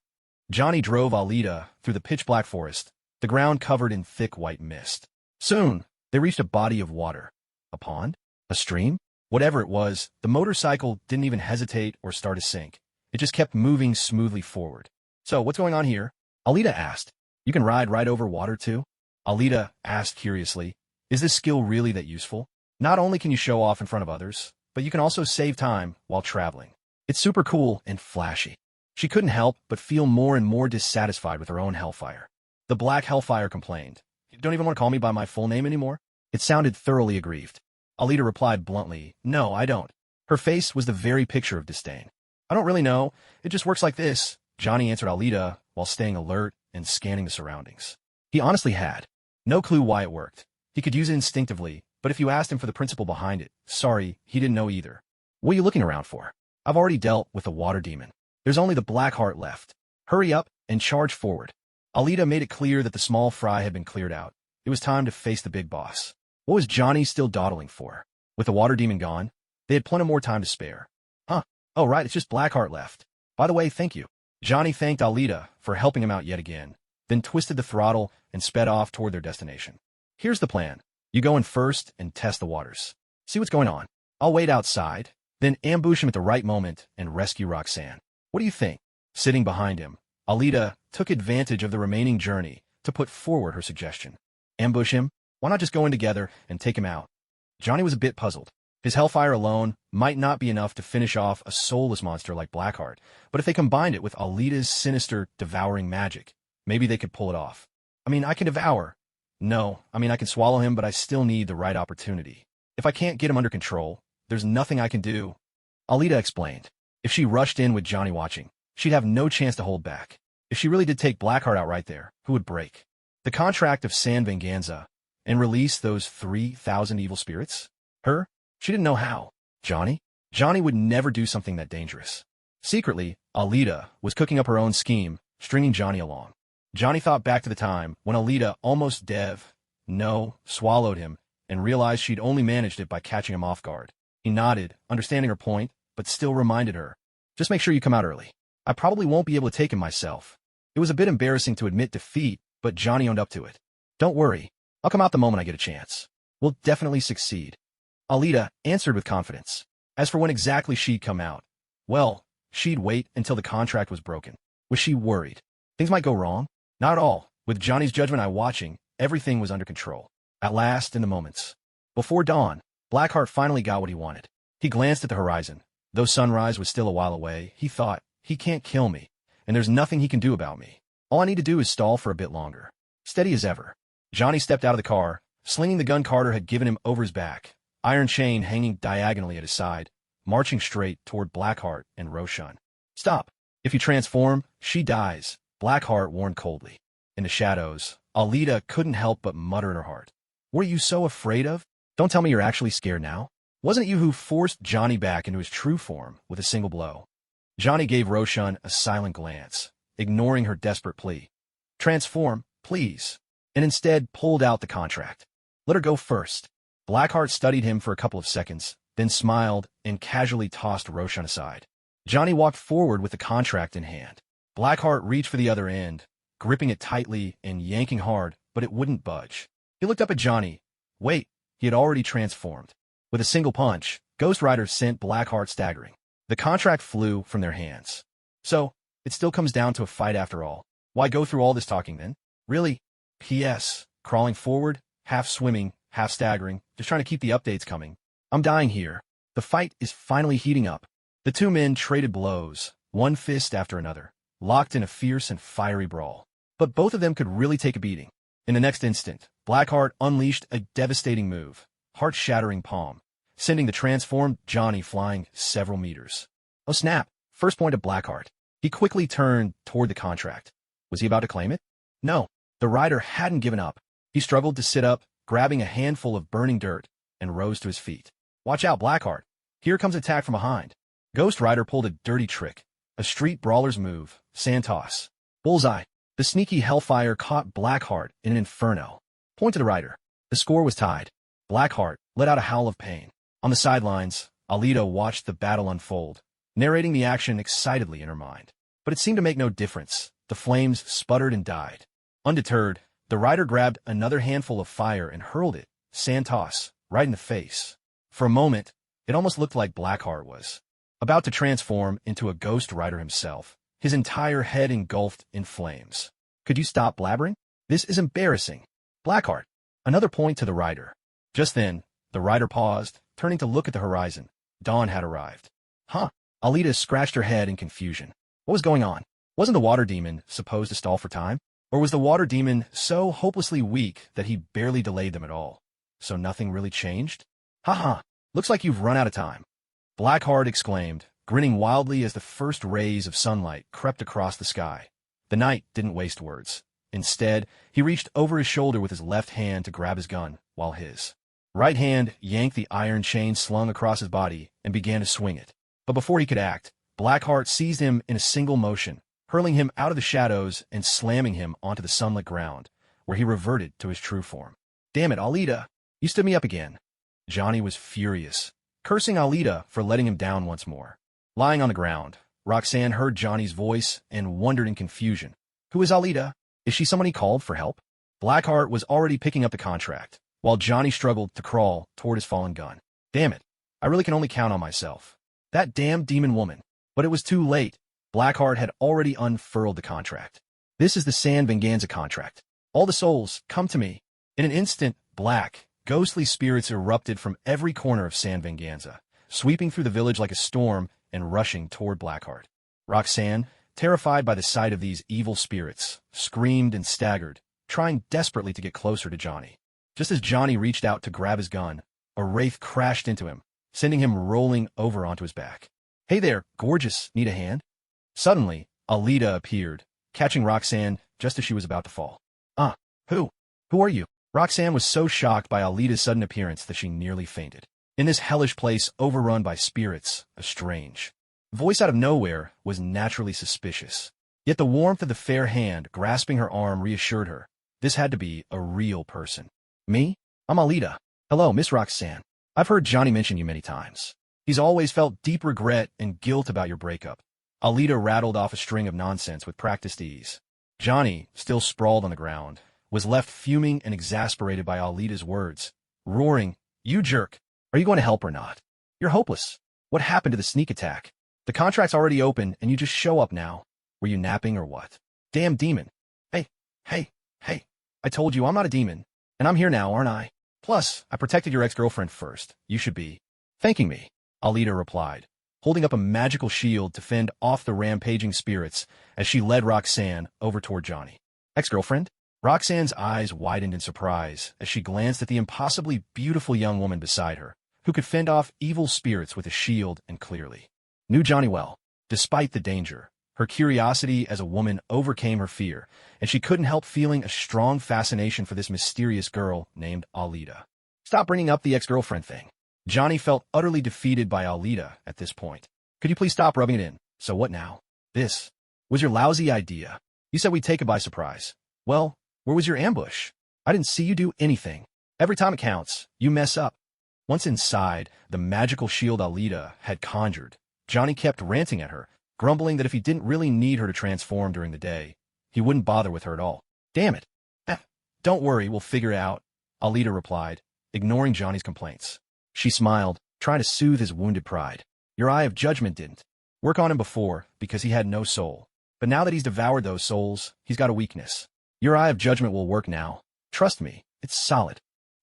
Johnny drove Alita through the pitch-black forest, the ground covered in thick white mist. Soon, they reached a body of water. A pond? A stream? Whatever it was, the motorcycle didn't even hesitate or start to sink. It just kept moving smoothly forward. "So, what's going on here?" Alita asked. "You can ride right over water, too?" Alita asked curiously. "Is this skill really that useful? Not only can you show off in front of others, but you can also save time while traveling. It's super cool and flashy." She couldn't help but feel more and more dissatisfied with her own hellfire. The Black Hellfire complained. "You don't even want to call me by my full name anymore?" It sounded thoroughly aggrieved. Alita replied bluntly, "No, I don't." Her face was the very picture of disdain. "I don't really know. It just works like this," Johnny answered Alita while staying alert and scanning the surroundings. He honestly had no clue why it worked. He could use it instinctively, but if you asked him for the principle behind it, sorry, he didn't know either. "What are you looking around for? I've already dealt with the water demon. There's only the Black Heart left. Hurry up and charge forward." Alita made it clear that the small fry had been cleared out. It was time to face the big boss. What was Johnny still dawdling for? With the water demon gone, they had plenty more time to spare. "Huh. Oh, right, it's just Blackheart left. By the way, thank you." Johnny thanked Alita for helping him out yet again, then twisted the throttle and sped off toward their destination. "Here's the plan. You go in first and test the waters. See what's going on. I'll wait outside, then ambush him at the right moment and rescue Roxanne. What do you think?" Sitting behind him, Alita took advantage of the remaining journey to put forward her suggestion. "Ambush him? Why not just go in together and take him out?" Johnny was a bit puzzled. His hellfire alone might not be enough to finish off a soulless monster like Blackheart, but if they combined it with Alita's sinister, devouring magic, maybe they could pull it off. "I mean, I can devour. No, I can swallow him, but I still need the right opportunity. If I can't get him under control, there's nothing I can do." Alita explained. If she rushed in with Johnny watching, she'd have no chance to hold back. If she really did take Blackheart out right there, who would break the contract of San Venganza and release those 3,000 evil spirits? Her? She didn't know how. Johnny? Johnny would never do something that dangerous. Secretly, Alita was cooking up her own scheme, stringing Johnny along. Johnny thought back to the time when Alita almost swallowed him, and realized she'd only managed it by catching him off guard. He nodded, understanding her point, but still reminded her, "Just make sure you come out early. I probably won't be able to take him myself." It was a bit embarrassing to admit defeat, but Johnny owned up to it. "Don't worry. I'll come out the moment I get a chance. We'll definitely succeed." Alita answered with confidence. As for when exactly she'd come out, well, she'd wait until the contract was broken. Was she worried things might go wrong? Not at all. With Johnny's judgment eye watching, everything was under control. At last, in the moments before dawn, Blackheart finally got what he wanted. He glanced at the horizon. Though sunrise was still a while away, he thought, he can't kill me, and there's nothing he can do about me. All I need to do is stall for a bit longer. Steady as ever, Johnny stepped out of the car, slinging the gun Carter had given him over his back, iron chain hanging diagonally at his side, marching straight toward Blackheart and Roshan. "Stop. If you transform, she dies," Blackheart warned coldly. In the shadows, Alita couldn't help but mutter in her heart. "What are you so afraid of? Don't tell me you're actually scared now. Wasn't it you who forced Johnny back into his true form with a single blow?" Johnny gave Roshan a silent glance, ignoring her desperate plea. "Transform, please," and instead pulled out the contract. "Let her go first." Blackheart studied him for a couple of seconds, then smiled and casually tossed Roshan aside. Johnny walked forward with the contract in hand. Blackheart reached for the other end, gripping it tightly and yanking hard, but it wouldn't budge. He looked up at Johnny, Wait, he had already transformed. With a single punch, Ghost Rider sent Blackheart staggering. The contract flew from their hands. So, it still comes down to a fight after all. Why go through all this talking then? Really? P.S. Crawling forward, half swimming, half staggering, just trying to keep the updates coming. I'm dying here. The fight is finally heating up. The two men traded blows, one fist after another, locked in a fierce and fiery brawl. But both of them could really take a beating. In the next instant, Blackheart unleashed a devastating move, heart-shattering palm, sending the transformed Johnny flying several meters. Oh snap! First point of Blackheart. He quickly turned toward the contract. Was he about to claim it? No, the rider hadn't given up. He struggled to sit up, grabbing a handful of burning dirt, and rose to his feet. Watch out, Blackheart. Here comes attack from behind. Ghost Rider pulled a dirty trick, a street brawler's move, sand toss. Bullseye. The sneaky Hellfire caught Blackheart in an inferno. Point to the rider. The score was tied. Blackheart let out a howl of pain. On the sidelines, Alita watched the battle unfold, narrating the action excitedly in her mind. But it seemed to make no difference. The flames sputtered and died. Undeterred, the rider grabbed another handful of fire and hurled it, sand toss, right in the face. For a moment, it almost looked like Blackheart was about to transform into a Ghost Rider himself, his entire head engulfed in flames. Could you stop blabbering? This is embarrassing. Blackheart. Another point to the rider. Just then, the rider paused, turning to look at the horizon. Dawn had arrived. Huh? Alita scratched her head in confusion. What was going on? Wasn't the water demon supposed to stall for time? Or was the water demon so hopelessly weak that he barely delayed them at all? So nothing really changed? Haha, looks like you've run out of time. Blackheart exclaimed, grinning wildly as the first rays of sunlight crept across the sky. The knight didn't waste words. Instead, he reached over his shoulder with his left hand to grab his gun, while his right hand yanked the iron chain slung across his body and began to swing it. But before he could act, Blackheart seized him in a single motion, hurling him out of the shadows and slamming him onto the sunlit ground, where he reverted to his true form. Damn it, Alita! You stood me up again. Johnny was furious, cursing Alita for letting him down once more. Lying on the ground, Roxanne heard Johnny's voice and wondered in confusion. Who is Alita? Is she someone he called for help? Blackheart was already picking up the contract, while Johnny struggled to crawl toward his fallen gun. Damn it, I really can only count on myself. That damn demon woman. But it was too late. Blackheart had already unfurled the contract. This is the San Venganza contract. All the souls, come to me. In an instant, black, ghostly spirits erupted from every corner of San Venganza, sweeping through the village like a storm and rushing toward Blackheart. Roxanne, terrified by the sight of these evil spirits, screamed and staggered, trying desperately to get closer to Johnny. Just as Johnny reached out to grab his gun, a wraith crashed into him, sending him rolling over onto his back. Hey there, gorgeous, need a hand? Suddenly, Alita appeared, catching Roxanne just as she was about to fall. Who? Who are you? Roxanne was so shocked by Alita's sudden appearance that she nearly fainted. In this hellish place overrun by spirits, a strange voice out of nowhere was naturally suspicious. Yet the warmth of the fair hand grasping her arm reassured her. This had to be a real person. Me? I'm Alita. Hello, Miss Roxanne. I've heard Johnny mention you many times. He's always felt deep regret and guilt about your breakup. Alita rattled off a string of nonsense with practiced ease. Johnny, still sprawled on the ground, was left fuming and exasperated by Alita's words, roaring, "You jerk! Are you going to help or not? You're hopeless. What happened to the sneak attack? The contract's already open and you just show up now. Were you napping or what? Damn demon. Hey. I told you I'm not a demon. And I'm here now, aren't I? Plus, I protected your ex-girlfriend first. You should be thanking me," Alita replied, holding up a magical shield to fend off the rampaging spirits as she led Roxanne over toward Johnny. Ex-girlfriend? Roxanne's eyes widened in surprise as she glanced at the impossibly beautiful young woman beside her, who could fend off evil spirits with a shield and clearly knew Johnny well. Despite the danger, her curiosity as a woman overcame her fear, and she couldn't help feeling a strong fascination for this mysterious girl named Alita. Stop bringing up the ex-girlfriend thing. Johnny felt utterly defeated by Alita at this point. Could you please stop rubbing it in? So what now? This was your lousy idea. You said we'd take it by surprise. Well, where was your ambush? I didn't see you do anything. Every time it counts, you mess up. Once inside the magical shield Alita had conjured, Johnny kept ranting at her, grumbling that if he didn't really need her to transform during the day, he wouldn't bother with her at all. Damn it. Don't worry, we'll figure it out, Alita replied, ignoring Johnny's complaints. She smiled, trying to soothe his wounded pride. Your eye of judgment didn't work on him before because he had no soul. But now that he's devoured those souls, he's got a weakness. Your eye of judgment will work now. Trust me, it's solid.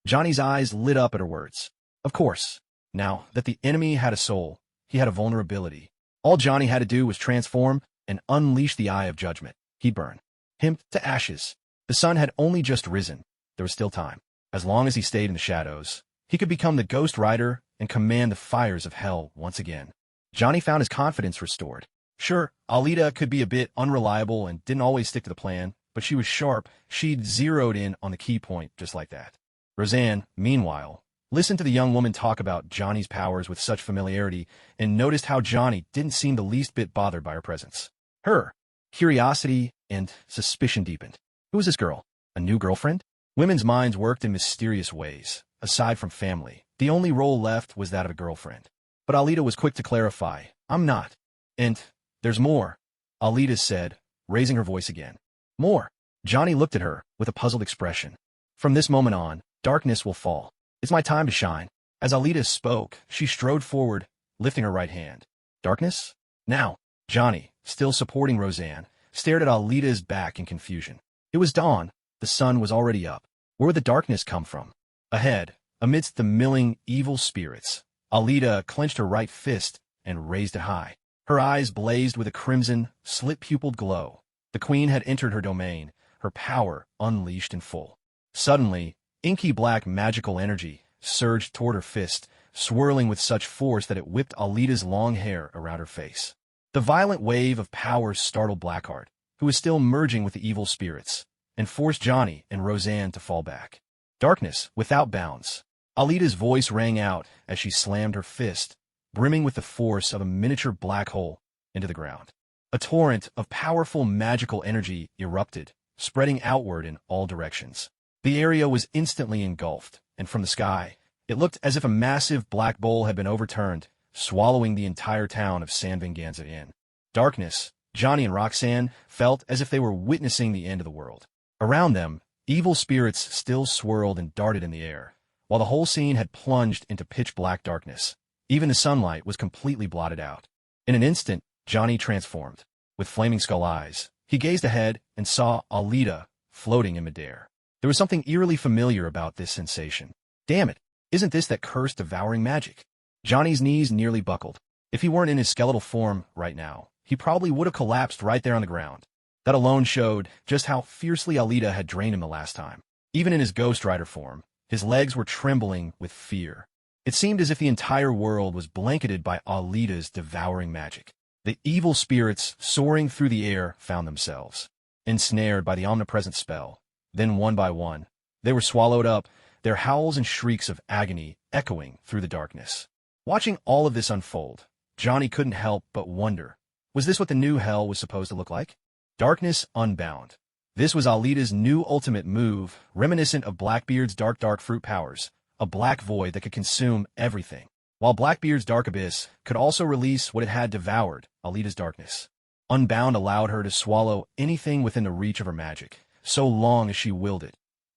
Johnny's eyes lit up at her words. Of course. Now that the enemy had a soul, he had a vulnerability. All Johnny had to do was transform and unleash the eye of judgment. He'd burn him to ashes. The sun had only just risen. There was still time. As long as he stayed in the shadows, he could become the Ghost Rider and command the fires of hell once again. Johnny found his confidence restored. Sure, Alita could be a bit unreliable and didn't always stick to the plan, but she was sharp. She'd zeroed in on the key point just like that. Roseanne, meanwhile, listened to the young woman talk about Johnny's powers with such familiarity and noticed how Johnny didn't seem the least bit bothered by her presence. Her curiosity and suspicion deepened. Who was this girl? A new girlfriend? Women's minds worked in mysterious ways. Aside from family, the only role left was that of a girlfriend. But Alita was quick to clarify, I'm not. And there's more, Alita said, raising her voice again. More. Johnny looked at her with a puzzled expression. From this moment on, darkness will fall. It's my time to shine. As Alita spoke, she strode forward, lifting her right hand. Darkness? Now. Johnny, still supporting Roseanne, stared at Alita's back in confusion. It was dawn. The sun was already up. Where would the darkness come from? Ahead, amidst the milling evil spirits, Alita clenched her right fist and raised it high. Her eyes blazed with a crimson, slit-pupiled glow. The queen had entered her domain, her power unleashed in full. Suddenly, inky black magical energy surged toward her fist, swirling with such force that it whipped Alita's long hair around her face. The violent wave of power startled Blackheart, who was still merging with the evil spirits, and forced Johnny and Roseanne to fall back. Darkness without bounds. Alita's voice rang out as she slammed her fist, brimming with the force of a miniature black hole, into the ground. A torrent of powerful magical energy erupted, spreading outward in all directions. The area was instantly engulfed, and from the sky, it looked as if a massive black bowl had been overturned, swallowing the entire town of San Venganza in. Darkness, Johnny and Roxanne felt as if they were witnessing the end of the world. Around them, evil spirits still swirled and darted in the air, while the whole scene had plunged into pitch-black darkness. Even the sunlight was completely blotted out. In an instant, Johnny transformed. With flaming skull eyes, he gazed ahead and saw Alita floating in midair. There was something eerily familiar about this sensation. Damn it, isn't this that cursed devouring magic? Johnny's knees nearly buckled. If he weren't in his skeletal form right now, he probably would have collapsed right there on the ground. That alone showed just how fiercely Alita had drained him the last time. Even in his Ghost Rider form, his legs were trembling with fear. It seemed as if the entire world was blanketed by Alita's devouring magic. The evil spirits soaring through the air found themselves ensnared by the omnipresent spell. Then one by one, they were swallowed up, their howls and shrieks of agony echoing through the darkness. Watching all of this unfold, Johnny couldn't help but wonder, was this what the new hell was supposed to look like? Darkness Unbound. This was Alita's new ultimate move, reminiscent of Blackbeard's dark fruit powers, a black void that could consume everything, while Blackbeard's Dark Abyss could also release what it had devoured, Alita's darkness. Unbound allowed her to swallow anything within the reach of her magic, so long as she willed it,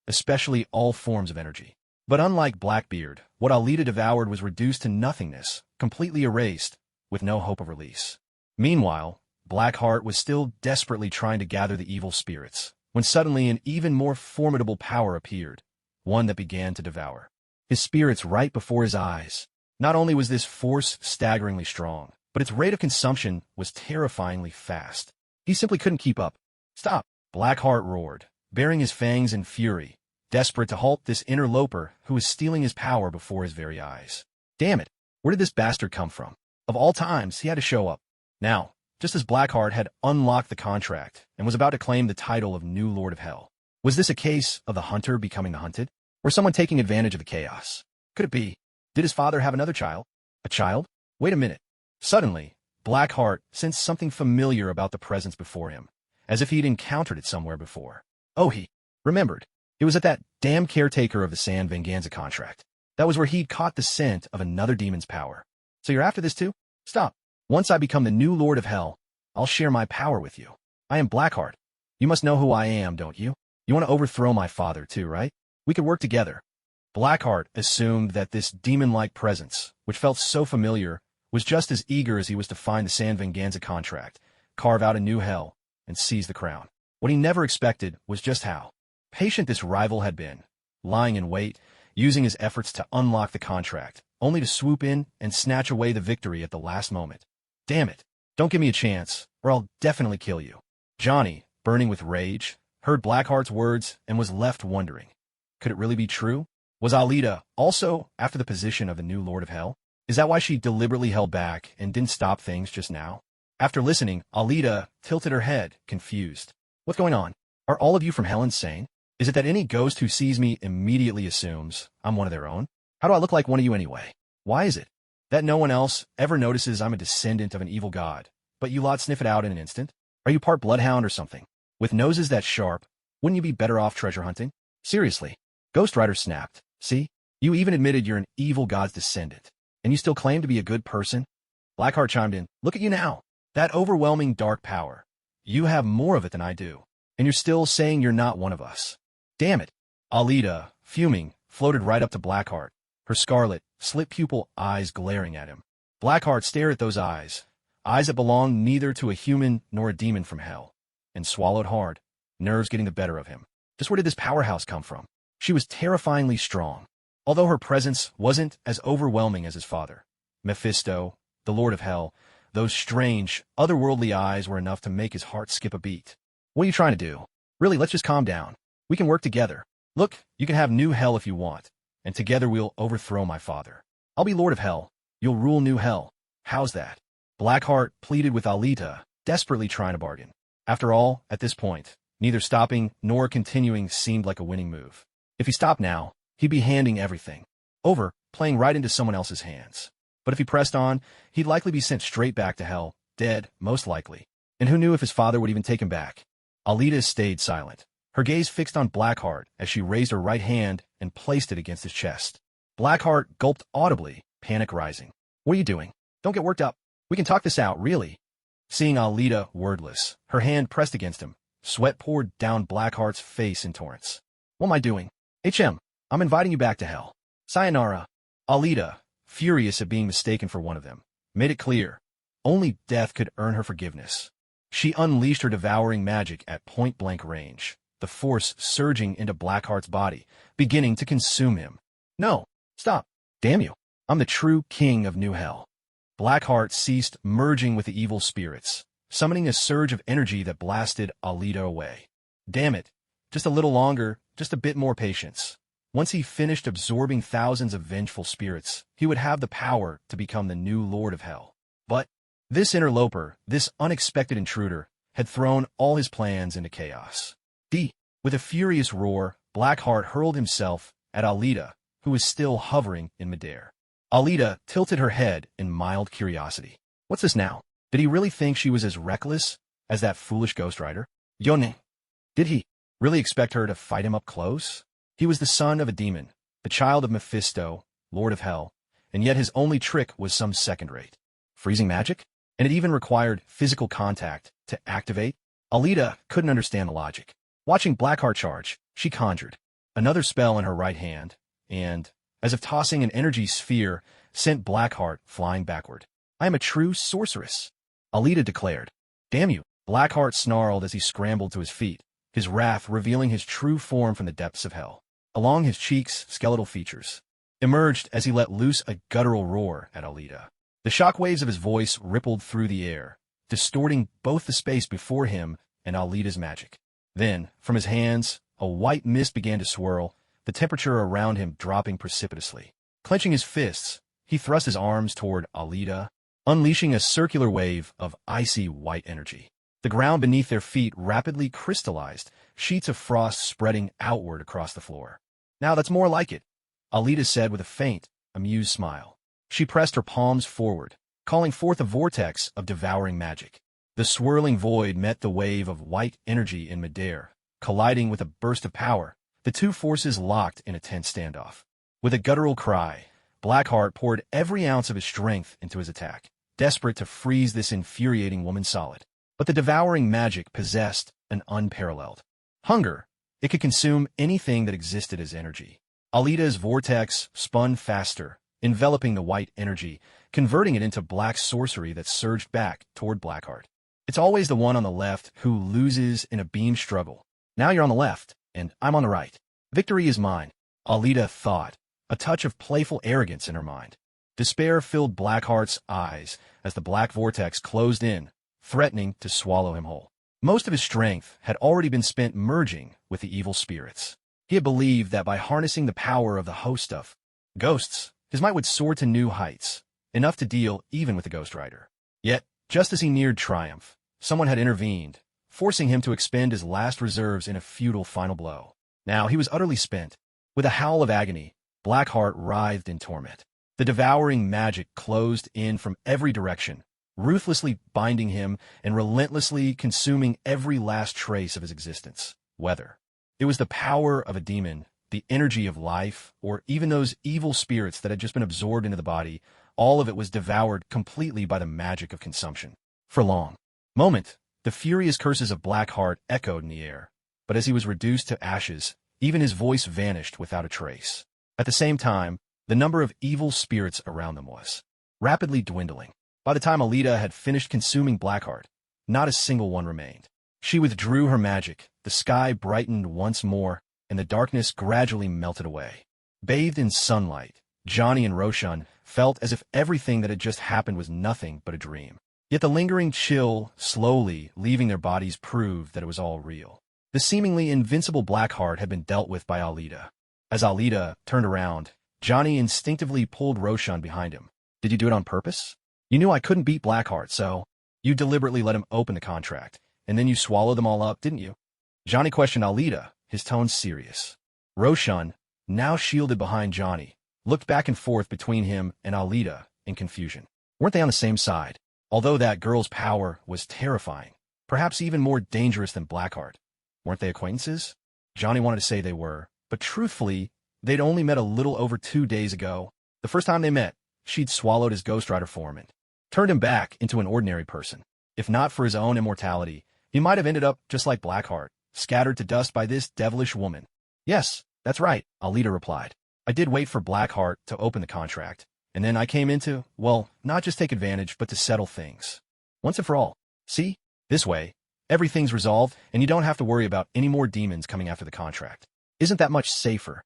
especially all forms of energy. But unlike Blackbeard, what Alita devoured was reduced to nothingness, completely erased, with no hope of release. Meanwhile, Blackheart was still desperately trying to gather the evil spirits, when suddenly an even more formidable power appeared, one that began to devour his spirits right before his eyes. Not only was this force staggeringly strong, but its rate of consumption was terrifyingly fast. He simply couldn't keep up. Stop! Blackheart roared, baring his fangs in fury, desperate to halt this interloper who was stealing his power before his very eyes. Damn it! Where did this bastard come from? Of all times, he had to show up. Now, just as Blackheart had unlocked the contract and was about to claim the title of new Lord of Hell. Was this a case of the hunter becoming the hunted? Or someone taking advantage of the chaos? Could it be? Did his father have another child? A child? Wait a minute. Suddenly, Blackheart sensed something familiar about the presence before him, as if he'd encountered it somewhere before. Oh, he remembered. It was at that damn caretaker of the San Venganza contract. That was where he'd caught the scent of another demon's power. So you're after this too? Stop. Once I become the new Lord of Hell, I'll share my power with you. I am Blackheart. You must know who I am, don't you? You want to overthrow my father too, right? We could work together. Blackheart assumed that this demon-like presence, which felt so familiar, was just as eager as he was to find the San Venganza contract, carve out a new hell, and seize the crown. What he never expected was just how patient this rival had been, lying in wait, using his efforts to unlock the contract, only to swoop in and snatch away the victory at the last moment. Damn it, don't give me a chance, or I'll definitely kill you. Johnny, burning with rage, heard Blackheart's words and was left wondering. Could it really be true? Was Alita also after the position of the new Lord of Hell? Is that why she deliberately held back and didn't stop things just now? After listening, Alita tilted her head, confused. What's going on? Are all of you from hell insane? Is it that any ghost who sees me immediately assumes I'm one of their own? How do I look like one of you anyway? Why is it that no one else ever notices I'm a descendant of an evil god, but you lot sniff it out in an instant? Are you part bloodhound or something? With noses that sharp, wouldn't you be better off treasure hunting? Seriously. Ghost Rider snapped. See? You even admitted you're an evil god's descendant. And you still claim to be a good person? Blackheart chimed in. Look at you now. That overwhelming dark power. You have more of it than I do. And you're still saying you're not one of us. Damn it. Alita, fuming, floated right up to Blackheart, her scarlet, slit-pupil eyes glaring at him. Blackheart stared at those eyes that belonged neither to a human nor a demon from hell, and swallowed hard, nerves getting the better of him. Just where did this powerhouse come from? She was terrifyingly strong, although her presence wasn't as overwhelming as his father. Mephisto, the Lord of Hell, those strange, otherworldly eyes were enough to make his heart skip a beat. What are you trying to do? Really, let's just calm down. We can work together. Look, you can have new hell if you want, and together we'll overthrow my father. I'll be Lord of Hell. You'll rule new hell. How's that? Blackheart pleaded with Alita, desperately trying to bargain. After all, at this point, neither stopping nor continuing seemed like a winning move. If he stopped now, he'd be handing everything over, playing right into someone else's hands. But if he pressed on, he'd likely be sent straight back to hell, dead, most likely. And who knew if his father would even take him back? Alita stayed silent, her gaze fixed on Blackheart as she raised her right hand and placed it against his chest. Blackheart gulped audibly, panic rising. What are you doing? Don't get worked up. We can talk this out, really. Seeing Alita wordless, her hand pressed against him, sweat poured down Blackheart's face in torrents. What am I doing? I'm inviting you back to hell. Sayonara. Alita, furious at being mistaken for one of them, made it clear. Only death could earn her forgiveness. She unleashed her devouring magic at point-blank range, the force surging into Blackheart's body, beginning to consume him. No, stop. Damn you. I'm the true king of new hell. Blackheart ceased merging with the evil spirits, summoning a surge of energy that blasted Alita away. Damn it. Just a little longer, just a bit more patience. Once he finished absorbing thousands of vengeful spirits, he would have the power to become the new Lord of Hell. But this interloper, this unexpected intruder, had thrown all his plans into chaos. With a furious roar, Blackheart hurled himself at Alita, who was still hovering in midair. Alita tilted her head in mild curiosity. What's this now? Did he really think she was as reckless as that foolish Ghost Rider? Yone. Did he really expect her to fight him up close? He was the son of a demon, the child of Mephisto, Lord of Hell, and yet his only trick was some second-rate. Freezing magic? And it even required physical contact to activate? Alita couldn't understand the logic. Watching Blackheart charge, she conjured another spell in her right hand, and, as if tossing an energy sphere, sent Blackheart flying backward. I am a true sorceress, Alita declared. Damn you, Blackheart snarled as he scrambled to his feet, his wrath revealing his true form from the depths of hell. Along his cheeks, skeletal features emerged as he let loose a guttural roar at Alita. The shockwaves of his voice rippled through the air, distorting both the space before him and Alita's magic. Then, from his hands, a white mist began to swirl, the temperature around him dropping precipitously. Clenching his fists, he thrust his arms toward Alita, unleashing a circular wave of icy white energy. The ground beneath their feet rapidly crystallized, sheets of frost spreading outward across the floor. Now that's more like it, Alita said with a faint, amused smile. She pressed her palms forward, calling forth a vortex of devouring magic. The swirling void met the wave of white energy in midair, colliding with a burst of power. The two forces locked in a tense standoff. With a guttural cry, Blackheart poured every ounce of his strength into his attack, desperate to freeze this infuriating woman solid. But the devouring magic possessed an unparalleled hunger. It could consume anything that existed as energy. Alita's vortex spun faster, enveloping the white energy, converting it into black sorcery that surged back toward Blackheart. It's always the one on the left who loses in a beam struggle. Now you're on the left, and I'm on the right. Victory is mine, Alita thought, a touch of playful arrogance in her mind. Despair filled Blackheart's eyes as the black vortex closed in, threatening to swallow him whole. Most of his strength had already been spent merging with the evil spirits. He had believed that by harnessing the power of the host of ghosts, his might would soar to new heights, enough to deal even with the Ghost Rider. Yet, just as he neared triumph, someone had intervened, forcing him to expend his last reserves in a futile final blow. Now he was utterly spent. With a howl of agony, Blackheart writhed in torment. The devouring magic closed in from every direction, ruthlessly binding him and relentlessly consuming every last trace of his existence. Whether it was the power of a demon, the energy of life, or even those evil spirits that had just been absorbed into the body, all of it was devoured completely by the magic of consumption. For a long moment, the furious curses of Blackheart echoed in the air, but as he was reduced to ashes, even his voice vanished without a trace. At the same time, the number of evil spirits around them was rapidly dwindling. By the time Alita had finished consuming Blackheart, not a single one remained. She withdrew her magic, the sky brightened once more, and the darkness gradually melted away. Bathed in sunlight, Johnny and Roshan felt as if everything that had just happened was nothing but a dream. Yet the lingering chill, slowly leaving their bodies, proved that it was all real. The seemingly invincible Blackheart had been dealt with by Alita. As Alita turned around, Johnny instinctively pulled Roshan behind him. Did you do it on purpose? You knew I couldn't beat Blackheart, so you deliberately let him open the contract, and then you swallowed them all up, didn't you? Johnny questioned Alita, his tone serious. Roshan, now shielded behind Johnny, looked back and forth between him and Alita in confusion. Weren't they on the same side? Although that girl's power was terrifying, perhaps even more dangerous than Blackheart, weren't they acquaintances? Johnny wanted to say they were, but truthfully, they'd only met a little over 2 days ago. The first time they met, she'd swallowed his Ghost Rider form and turned him back into an ordinary person. If not for his own immortality, he might have ended up just like Blackheart, scattered to dust by this devilish woman. Yes, that's right, Alita replied. I did wait for Blackheart to open the contract, and then I came in to, well, not just take advantage, but to settle things. Once and for all. See? This way, everything's resolved, and you don't have to worry about any more demons coming after the contract. Isn't that much safer?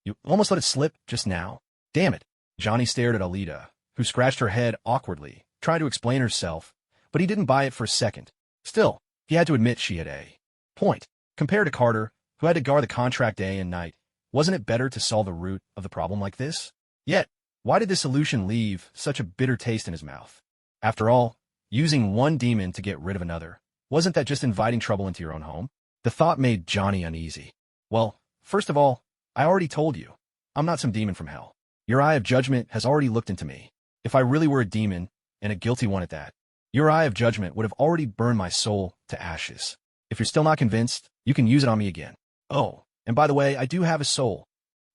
You almost let it slip just now. Damn it. Johnny stared at Alita, who scratched her head awkwardly, trying to explain herself, but he didn't buy it for a second. Still, he had to admit she had a point. Compared to Carter, who had to guard the contract day and night, wasn't it better to solve the root of the problem like this? Yet, why did this solution leave such a bitter taste in his mouth? After all, using one demon to get rid of another, wasn't that just inviting trouble into your own home? The thought made Johnny uneasy. Well, first of all, I already told you, I'm not some demon from hell. Your eye of judgment has already looked into me. If I really were a demon, and a guilty one at that, your eye of judgment would have already burned my soul to ashes. If you're still not convinced, you can use it on me again. Oh, and by the way, I do have a soul.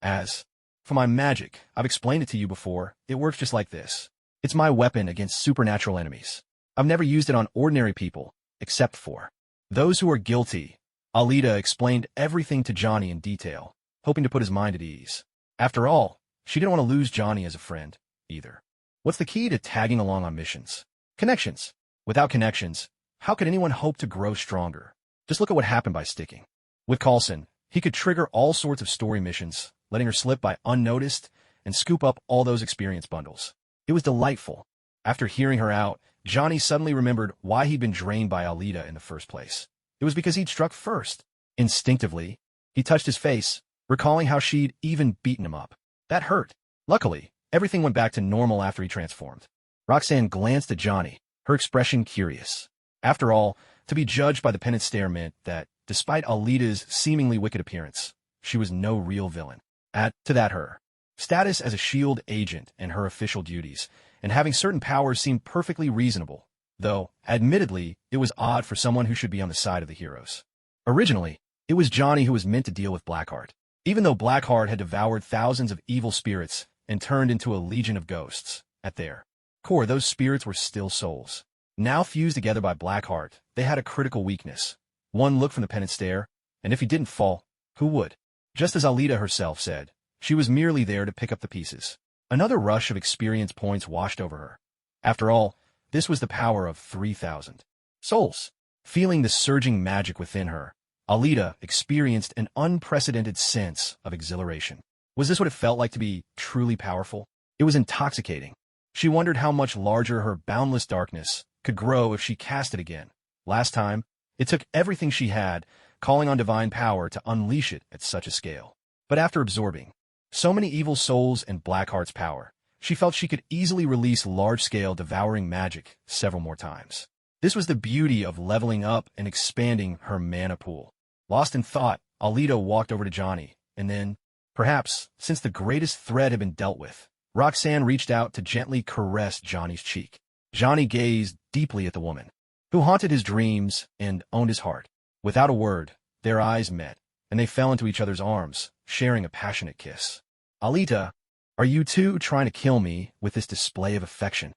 As for my magic, I've explained it to you before, it works just like this. It's my weapon against supernatural enemies. I've never used it on ordinary people, except for those who are guilty. Alita explained everything to Johnny in detail, hoping to put his mind at ease. After all, she didn't want to lose Johnny as a friend, either. What's the key to tagging along on missions? Connections. Without connections, how could anyone hope to grow stronger? Just look at what happened by sticking. With Coulson, he could trigger all sorts of story missions, letting her slip by unnoticed and scoop up all those experience bundles. It was delightful. After hearing her out, Johnny suddenly remembered why he'd been drained by Alita in the first place. It was because he'd struck first. Instinctively, he touched his face, recalling how she'd even beaten him up. That hurt. Luckily, everything went back to normal after he transformed. Roxanne glanced at Johnny, her expression curious. After all, to be judged by the penance stare meant that, despite Alita's seemingly wicked appearance, she was no real villain. Add to that her status as a S.H.I.E.L.D. agent and her official duties, and having certain powers seemed perfectly reasonable, though, admittedly, it was odd for someone who should be on the side of the heroes. Originally, it was Johnny who was meant to deal with Blackheart. Even though Blackheart had devoured thousands of evil spirits and turned into a legion of ghosts, at their core those spirits were still souls. Now fused together by Blackheart, they had a critical weakness. One look from the penance stare, and if he didn't fall, who would? Just as Alita herself said, She was merely there to pick up the pieces. Another rush of experience points washed over her. After all, this was the power of 3,000 souls. Feeling the surging magic within her, Alita experienced an unprecedented sense of exhilaration. Was this what it felt like to be truly powerful? It was intoxicating. She wondered how much larger her boundless darkness could grow if she cast it again. Last time, it took everything she had, calling on divine power to unleash it at such a scale. But after absorbing so many evil souls and Blackheart's power, she felt she could easily release large-scale devouring magic several more times. This was the beauty of leveling up and expanding her mana pool. Lost in thought, Alita walked over to Johnny, and then, perhaps, since the greatest threat had been dealt with, Roxanne reached out to gently caress Johnny's cheek. Johnny gazed deeply at the woman, who haunted his dreams and owned his heart. Without a word, their eyes met, and they fell into each other's arms, sharing a passionate kiss. Alita, are you two trying to kill me with this display of affection?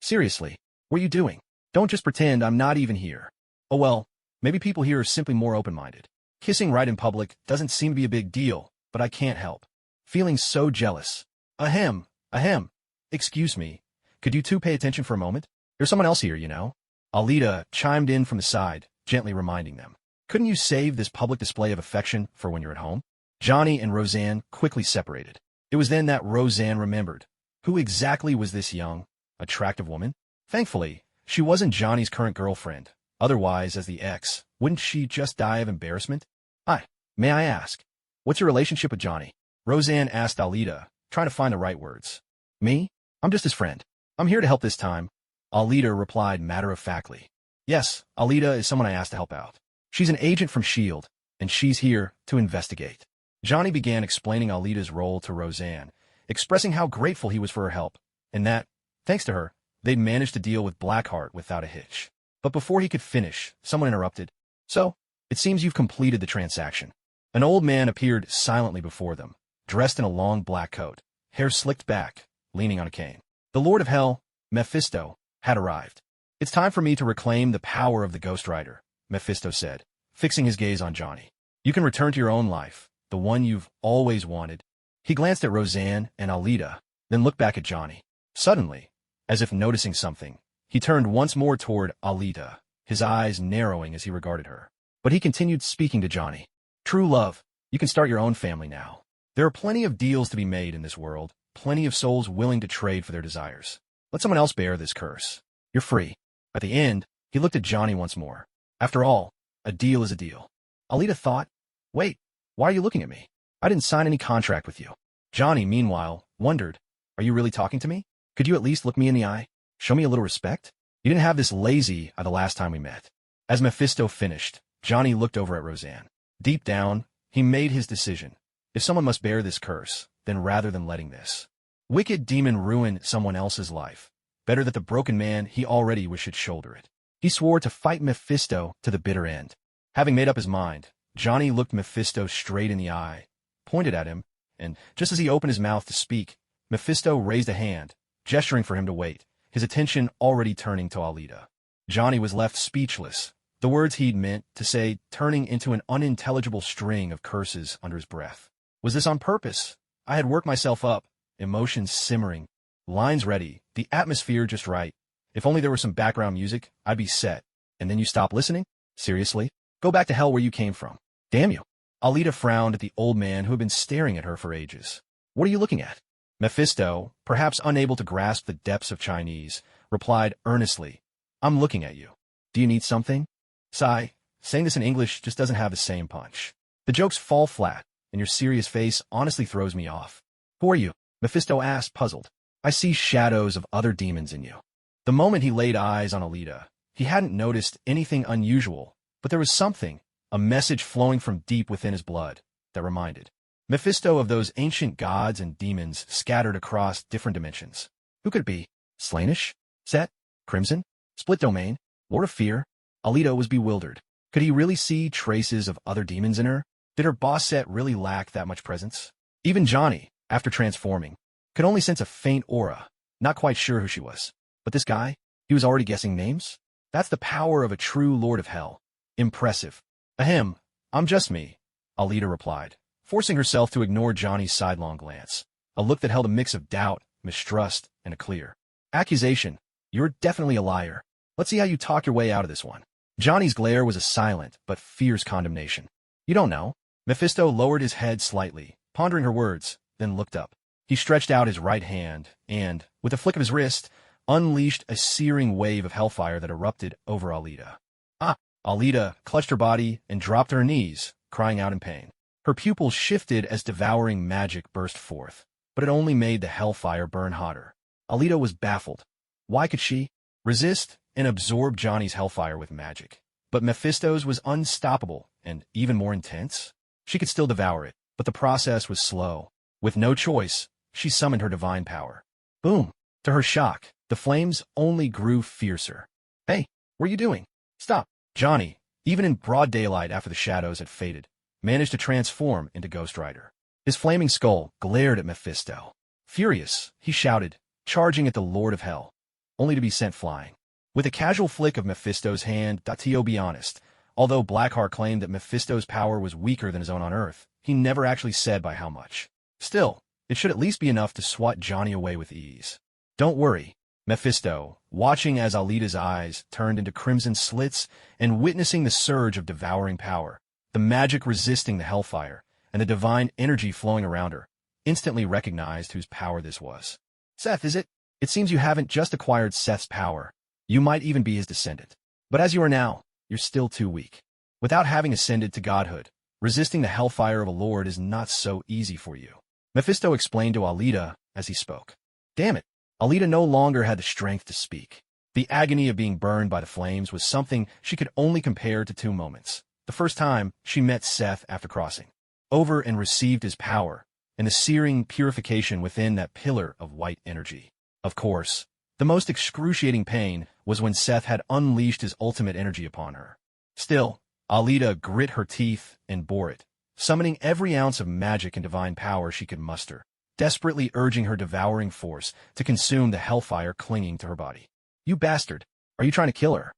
Seriously, what are you doing? Don't just pretend I'm not even here. Oh well, maybe people here are simply more open-minded. Kissing right in public doesn't seem to be a big deal, but I can't help feeling so jealous. Ahem, ahem. Excuse me, could you two pay attention for a moment? There's someone else here, you know. Alita chimed in from the side, gently reminding them. Couldn't you save this public display of affection for when you're at home? Johnny and Roseanne quickly separated. It was then that Roseanne remembered. Who exactly was this young, attractive woman? Thankfully, she wasn't Johnny's current girlfriend. Otherwise, as the ex, wouldn't she just die of embarrassment? Hi, may I ask, what's your relationship with Johnny? Roseanne asked Alita, trying to find the right words. Me? I'm just his friend. I'm here to help this time. Alita replied matter-of-factly. Yes, Alita is someone I asked to help out. She's an agent from S.H.I.E.L.D., and she's here to investigate. Johnny began explaining Alita's role to Roseanne, expressing how grateful he was for her help, and that, thanks to her, they'd managed to deal with Blackheart without a hitch. But before he could finish, someone interrupted. So, it seems you've completed the transaction. An old man appeared silently before them, dressed in a long black coat, hair slicked back, leaning on a cane. The Lord of Hell, Mephisto, had arrived. It's time for me to reclaim the power of the Ghost Rider, Mephisto said, fixing his gaze on Johnny. You can return to your own life, the one you've always wanted. He glanced at Roseanne and Alita, then looked back at Johnny. Suddenly, as if noticing something, he turned once more toward Alita, his eyes narrowing as he regarded her. But he continued speaking to Johnny. True love, you can start your own family now. There are plenty of deals to be made in this world, plenty of souls willing to trade for their desires. Let someone else bear this curse. You're free. At the end, he looked at Johnny once more. After all, a deal is a deal. Alita thought, wait, why are you looking at me? I didn't sign any contract with you. Johnny, meanwhile, wondered, are you really talking to me? Could you at least look me in the eye? Show me a little respect? You didn't have this lazy eye the last time we met. As Mephisto finished, Johnny looked over at Roseanne. Deep down, he made his decision. If someone must bear this curse, then rather than letting this wicked demon ruin someone else's life, better that the broken man he already was should shoulder it. He swore to fight Mephisto to the bitter end. Having made up his mind, Johnny looked Mephisto straight in the eye, pointed at him, and just as he opened his mouth to speak, Mephisto raised a hand, gesturing for him to wait, his attention already turning to Alita. Johnny was left speechless, the words he'd meant to say turning into an unintelligible string of curses under his breath. Was this on purpose? I had worked myself up, emotions simmering, lines ready, the atmosphere just right. If only there was some background music, I'd be set. And then you stop listening? Seriously? Go back to hell where you came from. Damn you. Alita frowned at the old man who had been staring at her for ages. What are you looking at? Mephisto, perhaps unable to grasp the depths of Chinese, replied earnestly, I'm looking at you. Do you need something? Sigh, saying this in English just doesn't have the same punch. The jokes fall flat, and your serious face honestly throws me off. Who are you? Mephisto asked, puzzled. I see shadows of other demons in you. The moment he laid eyes on Alita, he hadn't noticed anything unusual, but there was something, a message flowing from deep within his blood, that reminded Mephisto of those ancient gods and demons scattered across different dimensions. Who could it be? Slaanesh? Set? Crimson? Split Domain? Lord of Fear? Alita was bewildered. Could he really see traces of other demons in her? Did her boss set really lack that much presence? Even Johnny, after transforming, could only sense a faint aura, not quite sure who she was. But this guy, he was already guessing names? That's the power of a true Lord of Hell. Impressive. Ahem, I'm just me, Alita replied, forcing herself to ignore Johnny's sidelong glance, a look that held a mix of doubt, mistrust, and a clear accusation. You're definitely a liar. Let's see how you talk your way out of this one. Johnny's glare was a silent but fierce condemnation. You don't know. Mephisto lowered his head slightly, pondering her words, then looked up. He stretched out his right hand and, with a flick of his wrist, unleashed a searing wave of hellfire that erupted over Alita. Ah! Alita clutched her body and dropped to her knees, crying out in pain. Her pupils shifted as devouring magic burst forth, but it only made the hellfire burn hotter. Alita was baffled. Why could she resist and absorb Johnny's hellfire with magic? But Mephisto's was unstoppable and even more intense. She could still devour it, but the process was slow. With no choice, she summoned her divine power. Boom! To her shock, the flames only grew fiercer. Hey, what are you doing? Stop! Johnny, even in broad daylight after the shadows had faded, managed to transform into Ghost Rider. His flaming skull glared at Mephisto. Furious, he shouted, charging at the Lord of Hell, only to be sent flying. With a casual flick of Mephisto's hand, to be honest, although Blackheart claimed that Mephisto's power was weaker than his own on Earth, he never actually said by how much. Still, it should at least be enough to swat Johnny away with ease. Don't worry, Mephisto, watching as Alita's eyes turned into crimson slits and witnessing the surge of devouring power, the magic resisting the hellfire, and the divine energy flowing around her, instantly recognized whose power this was. Seth, is it? It seems you haven't just acquired Seth's power. You might even be his descendant. But as you are now, you're still too weak. Without having ascended to godhood, resisting the hellfire of a lord is not so easy for you. Mephisto explained to Alita as he spoke. Damn it, Alita no longer had the strength to speak. The agony of being burned by the flames was something she could only compare to two moments. The first time she met Seth after crossing over and received his power, and the searing purification within that pillar of white energy. Of course, the most excruciating pain was when Seth had unleashed his ultimate energy upon her. Still, Alita grit her teeth and bore it, summoning every ounce of magic and divine power she could muster, desperately urging her devouring force to consume the hellfire clinging to her body. You bastard! Are you trying to kill her?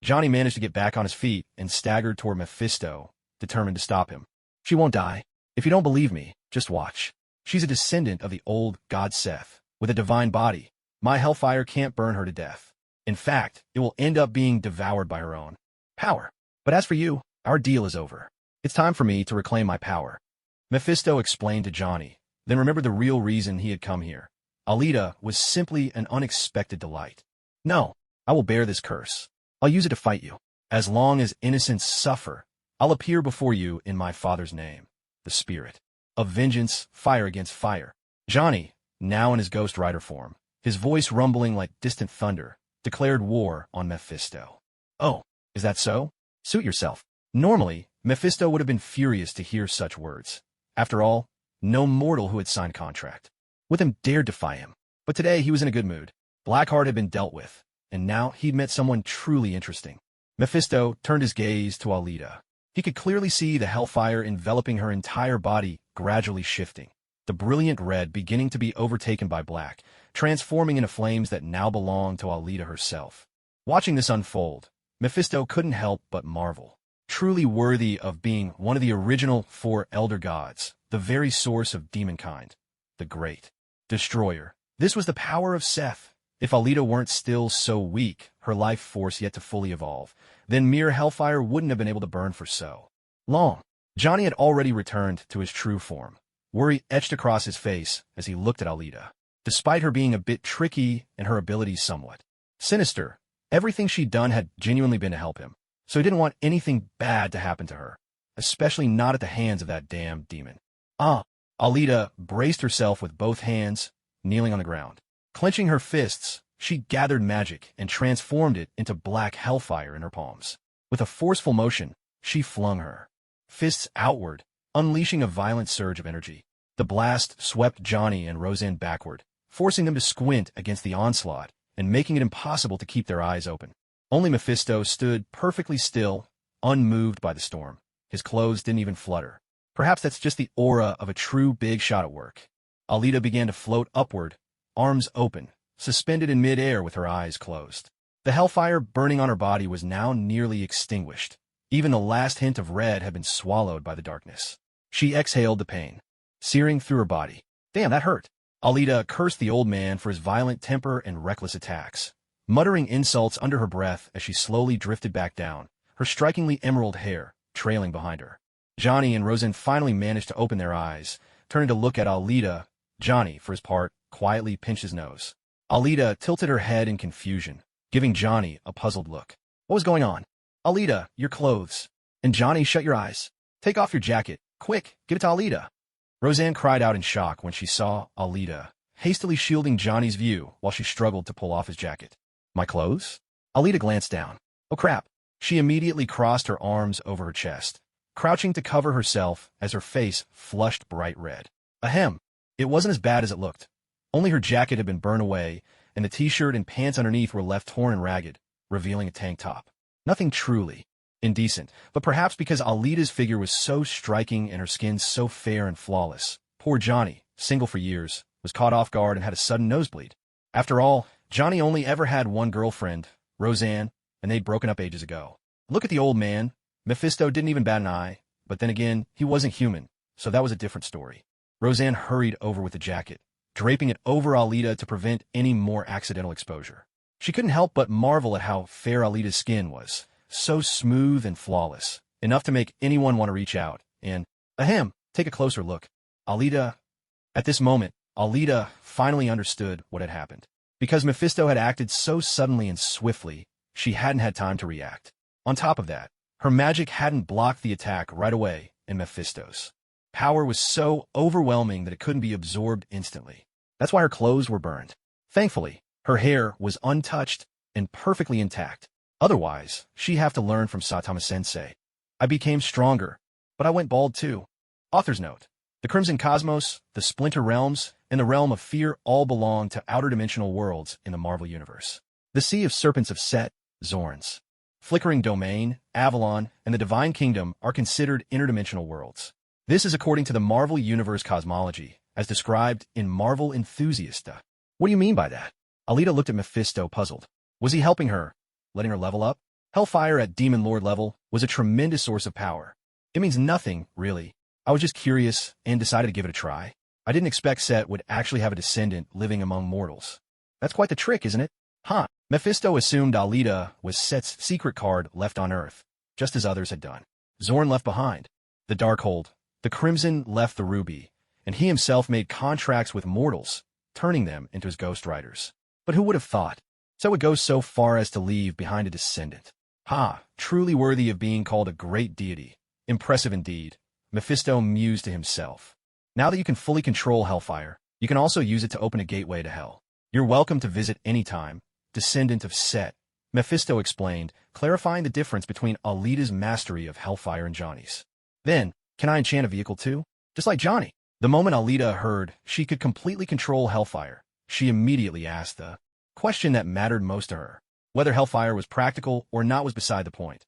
Johnny managed to get back on his feet and staggered toward Mephisto, determined to stop him. She won't die. If you don't believe me, just watch. She's a descendant of the old god Seth, with a divine body. My hellfire can't burn her to death. In fact, it will end up being devoured by her own power. But as for you, our deal is over. It's time for me to reclaim my power. Mephisto explained to Johnny, then remembered the real reason he had come here. Alita was simply an unexpected delight. No, I will bear this curse. I'll use it to fight you. As long as innocents suffer, I'll appear before you in my father's name, the spirit of vengeance, fire against fire. Johnny, now in his Ghost Rider form, his voice rumbling like distant thunder, declared war on Mephisto. Oh, is that so? Suit yourself. Normally, Mephisto would have been furious to hear such words. After all, no mortal who had signed contract with him dared defy him. But today he was in a good mood. Blackheart had been dealt with, and now he'd met someone truly interesting. Mephisto turned his gaze to Alita. He could clearly see the hellfire enveloping her entire body gradually shifting, the brilliant red beginning to be overtaken by black, transforming into flames that now belonged to Alita herself. Watching this unfold, Mephisto couldn't help but marvel. Truly worthy of being one of the original four elder gods, the very source of demonkind, the great destroyer. This was the power of Seth. If Alita weren't still so weak, her life force yet to fully evolve, then mere hellfire wouldn't have been able to burn for so long. Johnny had already returned to his true form. Worry etched across his face as he looked at Alita. Despite her being a bit tricky and her abilities somewhat sinister, everything she'd done had genuinely been to help him, so he didn't want anything bad to happen to her, especially not at the hands of that damn demon. Alita braced herself with both hands, kneeling on the ground. Clenching her fists, she gathered magic and transformed it into black hellfire in her palms. With a forceful motion, she flung her fists outward, unleashing a violent surge of energy. The blast swept Johnny and Roseanne backward, forcing them to squint against the onslaught and making it impossible to keep their eyes open. Only Mephisto stood perfectly still, unmoved by the storm. His clothes didn't even flutter. Perhaps that's just the aura of a true big shot at work. Alita began to float upward, arms open, suspended in mid-air with her eyes closed. The hellfire burning on her body was now nearly extinguished. Even the last hint of red had been swallowed by the darkness. She exhaled the pain, searing through her body. Damn, that hurt. Alita cursed the old man for his violent temper and reckless attacks, muttering insults under her breath as she slowly drifted back down, her strikingly emerald hair trailing behind her. Johnny and Roseanne finally managed to open their eyes, turning to look at Alita. Johnny, for his part, quietly pinched his nose. Alita tilted her head in confusion, giving Johnny a puzzled look. What was going on? Alita, your clothes. And Johnny, shut your eyes. Take off your jacket. Quick, give it to Alita. Roseanne cried out in shock when she saw Alita, hastily shielding Johnny's view while she struggled to pull off his jacket. My clothes? Alita glanced down. Oh crap. She immediately crossed her arms over her chest, crouching to cover herself as her face flushed bright red. Ahem. It wasn't as bad as it looked. Only her jacket had been burned away, and the t-shirt and pants underneath were left torn and ragged, revealing a tank top. Nothing truly indecent, but perhaps because Alita's figure was so striking and her skin so fair and flawless, poor Johnny, single for years, was caught off guard and had a sudden nosebleed. After all, Johnny only ever had one girlfriend, Roseanne, and they'd broken up ages ago. Look at the old man. Mephisto didn't even bat an eye, but then again, he wasn't human, so that was a different story. Roseanne hurried over with the jacket, draping it over Alita to prevent any more accidental exposure. She couldn't help but marvel at how fair Alita's skin was, so smooth and flawless, enough to make anyone want to reach out and, ahem, take a closer look. Alita. At this moment, Alita finally understood what had happened. Because Mephisto had acted so suddenly and swiftly, she hadn't had time to react. On top of that, her magic hadn't blocked the attack right away in Mephisto's. Power was so overwhelming that it couldn't be absorbed instantly. That's why her clothes were burned. Thankfully, her hair was untouched and perfectly intact. Otherwise, she'd have to learn from Saitama-sensei. I became stronger, but I went bald too. Author's note. The Crimson Cosmos, the Splinter Realms, and the Realm of Fear all belong to outer dimensional worlds in the Marvel Universe. The Sea of Serpents of Set, Zorns, Flickering Domain, Avalon, and the Divine Kingdom are considered interdimensional worlds. This is according to the Marvel Universe cosmology, as described in Marvel Enthusiasta. What do you mean by that? Alita looked at Mephisto puzzled. Was he helping her? Letting her level up? Hellfire at Demon Lord level was a tremendous source of power. It means nothing, really. I was just curious and decided to give it a try. I didn't expect Set would actually have a descendant living among mortals. That's quite the trick, isn't it? Huh. Mephisto assumed Alita was Set's secret card left on Earth, just as others had done. Zorn left behind the Darkhold, the Crimson left the Ruby, and he himself made contracts with mortals, turning them into his Ghost Riders. But who would have thought? Set would go so far as to leave behind a descendant. Ha, truly worthy of being called a great deity. Impressive indeed, Mephisto mused to himself. Now that you can fully control Hellfire, you can also use it to open a gateway to hell. You're welcome to visit any time, descendant of Set, Mephisto explained, clarifying the difference between Alita's mastery of Hellfire and Johnny's. Then, can I enchant a vehicle too? Just like Johnny. The moment Alita heard she could completely control Hellfire, she immediately asked the question that mattered most to her. Whether Hellfire was practical or not was beside the point.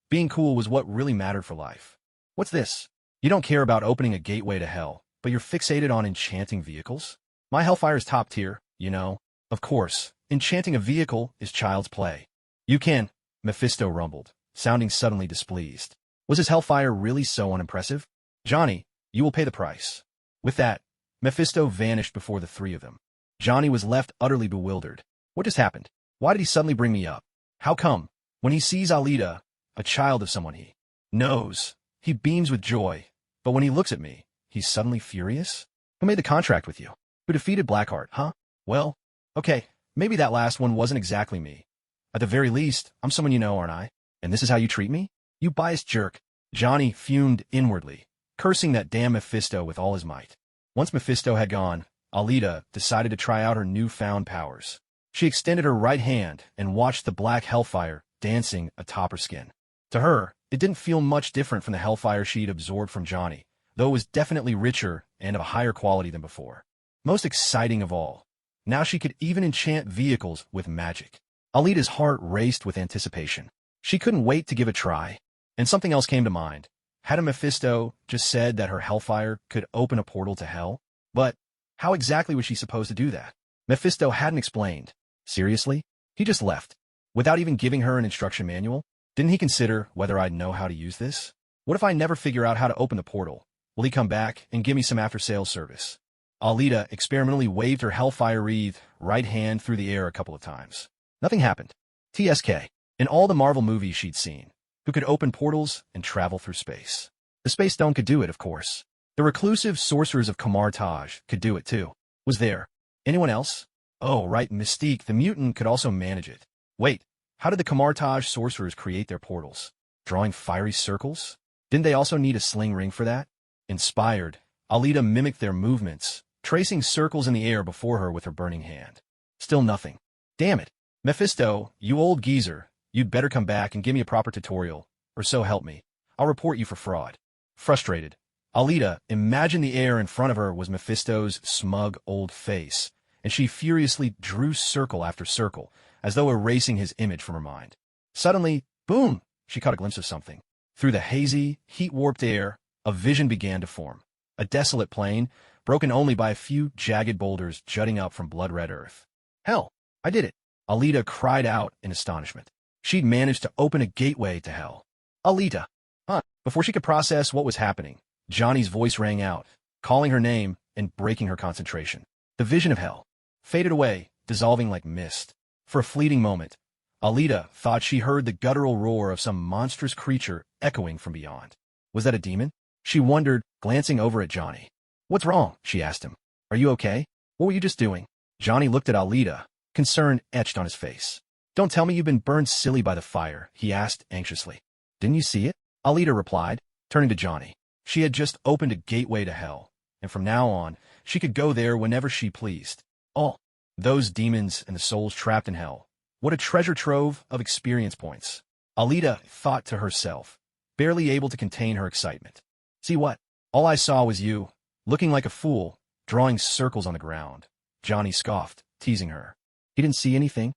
Being cool was what really mattered for life. What's this? You don't care about opening a gateway to hell, but you're fixated on enchanting vehicles? My Hellfire is top tier, you know. Of course, enchanting a vehicle is child's play. You can, Mephisto rumbled, sounding suddenly displeased. Was his Hellfire really so unimpressive? Johnny, you will pay the price. With that, Mephisto vanished before the three of them. Johnny was left utterly bewildered. What just happened? Why did he suddenly bring me up? How come? When he sees Alita, a child of someone he knows, he beams with joy. But when he looks at me, he's suddenly furious? Who made the contract with you? Who defeated Blackheart, huh? Well, okay, maybe that last one wasn't exactly me. At the very least, I'm someone you know, aren't I? And this is how you treat me? You biased jerk. Johnny fumed inwardly, cursing that damn Mephisto with all his might. Once Mephisto had gone, Alita decided to try out her newfound powers. She extended her right hand and watched the black hellfire dancing atop her skin. To her, it didn't feel much different from the hellfire she'd absorbed from Johnny, though it was definitely richer and of a higher quality than before. Most exciting of all, now she could even enchant vehicles with magic. Alita's heart raced with anticipation. She couldn't wait to give it a try. And something else came to mind. Hadn't Mephisto just said that her hellfire could open a portal to hell? But how exactly was she supposed to do that? Mephisto hadn't explained. Seriously? He just left. Without even giving her an instruction manual? Didn't he consider whether I'd know how to use this? What if I never figure out how to open the portal? Will he come back and give me some after-sales service? Alita experimentally waved her hellfire-wreathed right hand through the air a couple of times. Nothing happened. TSK. In all the Marvel movies she'd seen, who could open portals and travel through space. The Space Stone could do it, of course. The reclusive sorcerers of Kamar-Taj could do it, too. Was there anyone else? Oh, right, Mystique, the mutant, could also manage it. Wait, how did the Kamar-Taj sorcerers create their portals? Drawing fiery circles? Didn't they also need a sling ring for that? Inspired, Alita mimicked their movements, tracing circles in the air before her with her burning hand. Still nothing. Damn it. Mephisto, you old geezer, you'd better come back and give me a proper tutorial, or so help me. I'll report you for fraud. Frustrated, Alita imagined the air in front of her was Mephisto's smug old face, and she furiously drew circle after circle, as though erasing his image from her mind. Suddenly, boom, she caught a glimpse of something. Through the hazy, heat-warped air, a vision began to form. A desolate plain, broken only by a few jagged boulders jutting up from blood-red earth. Hell, I did it! Alita cried out in astonishment. She'd managed to open a gateway to hell. Alita! Huh? Before she could process what was happening, Johnny's voice rang out, calling her name and breaking her concentration. The vision of hell faded away, dissolving like mist. For a fleeting moment, Alita thought she heard the guttural roar of some monstrous creature echoing from beyond. Was that a demon? She wondered, glancing over at Johnny. What's wrong? She asked him. Are you okay? What were you just doing? Johnny looked at Alita, concern etched on his face. Don't tell me you've been burned silly by the fire, he asked anxiously. Didn't you see it? Alita replied, turning to Johnny. She had just opened a gateway to hell, and from now on, she could go there whenever she pleased. Oh, those demons and the souls trapped in hell. What a treasure trove of experience points. Alita thought to herself, barely able to contain her excitement. See what? All I saw was you, looking like a fool, drawing circles on the ground. Johnny scoffed, teasing her. He didn't see anything?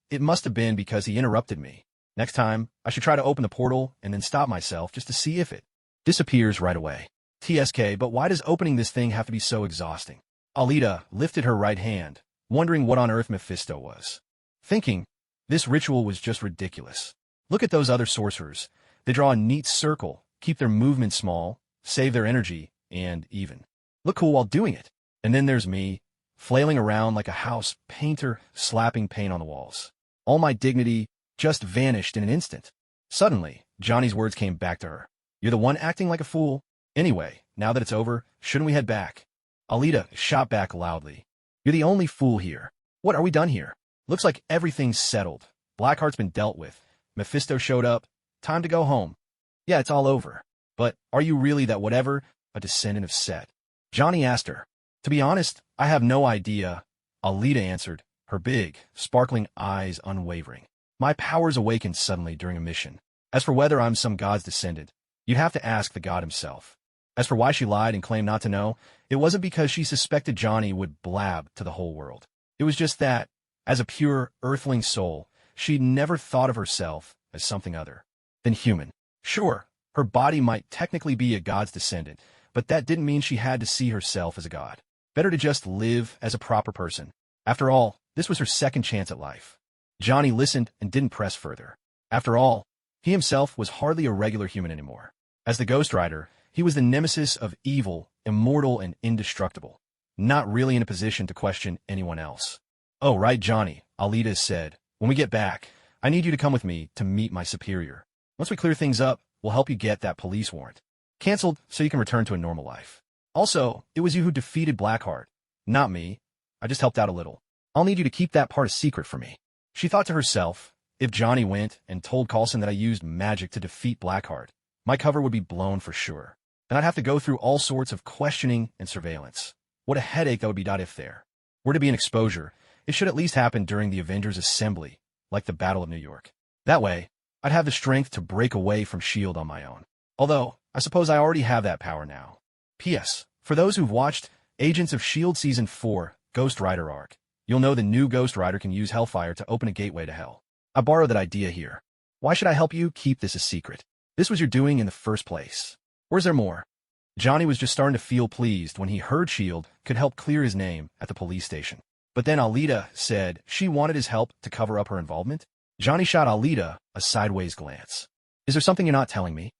It must have been because he interrupted me. Next time, I should try to open the portal and then stop myself just to see if it disappears right away. TSK, but why does opening this thing have to be so exhausting? Alita lifted her right hand, wondering what on earth Mephisto was. Thinking, this ritual was just ridiculous. Look at those other sorcerers. They draw a neat circle, keep their movement small, save their energy, and even look cool while doing it. And then there's me, flailing around like a house painter slapping paint on the walls. All my dignity just vanished in an instant. Suddenly, Johnny's words came back to her. You're the one acting like a fool. Anyway, now that it's over, shouldn't we head back? Alita shot back loudly. You're the only fool here. What, are we done here? Looks like everything's settled. Blackheart's been dealt with. Mephisto showed up. Time to go home. Yeah, it's all over. But are you really that whatever? A descendant of Set? Johnny asked her. To be honest, I have no idea. Alita answered, her big, sparkling eyes unwavering. My powers awakened suddenly during a mission. As for whether I'm some god's descendant, you'd have to ask the god himself. As for why she lied and claimed not to know, it wasn't because she suspected Johnny would blab to the whole world. It was just that, as a pure, earthling soul, she'd never thought of herself as something other than human. Sure, her body might technically be a god's descendant, but that didn't mean she had to see herself as a god. Better to just live as a proper person. After all, this was her second chance at life. Johnny listened and didn't press further. After all, he himself was hardly a regular human anymore. As the Ghost Rider, he was the nemesis of evil, immortal, and indestructible. Not really in a position to question anyone else. Oh, right, Johnny, Alita said. When we get back, I need you to come with me to meet my superior. Once we clear things up, we'll help you get that police warrant canceled so you can return to a normal life. Also, it was you who defeated Blackheart, not me. I just helped out a little. I'll need you to keep that part a secret for me. She thought to herself, if Johnny went and told Coulson that I used magic to defeat Blackheart, my cover would be blown for sure. Then I'd have to go through all sorts of questioning and surveillance. What a headache that would be. If there were to be an exposure, it should at least happen during the Avengers Assembly, like the Battle of New York. That way, I'd have the strength to break away from S.H.I.E.L.D. on my own. Although, I suppose I already have that power now. P.S. For those who've watched Agents of S.H.I.E.L.D. Season 4, Ghost Rider arc, you'll know the new Ghost Rider can use Hellfire to open a gateway to hell. I borrowed that idea here. Why should I help you keep this a secret? This was your doing in the first place. Or is there more? Johnny was just starting to feel pleased when he heard S.H.I.E.L.D. could help clear his name at the police station. But then Alita said she wanted his help to cover up her involvement. Johnny shot Alita a sideways glance. Is there something you're not telling me?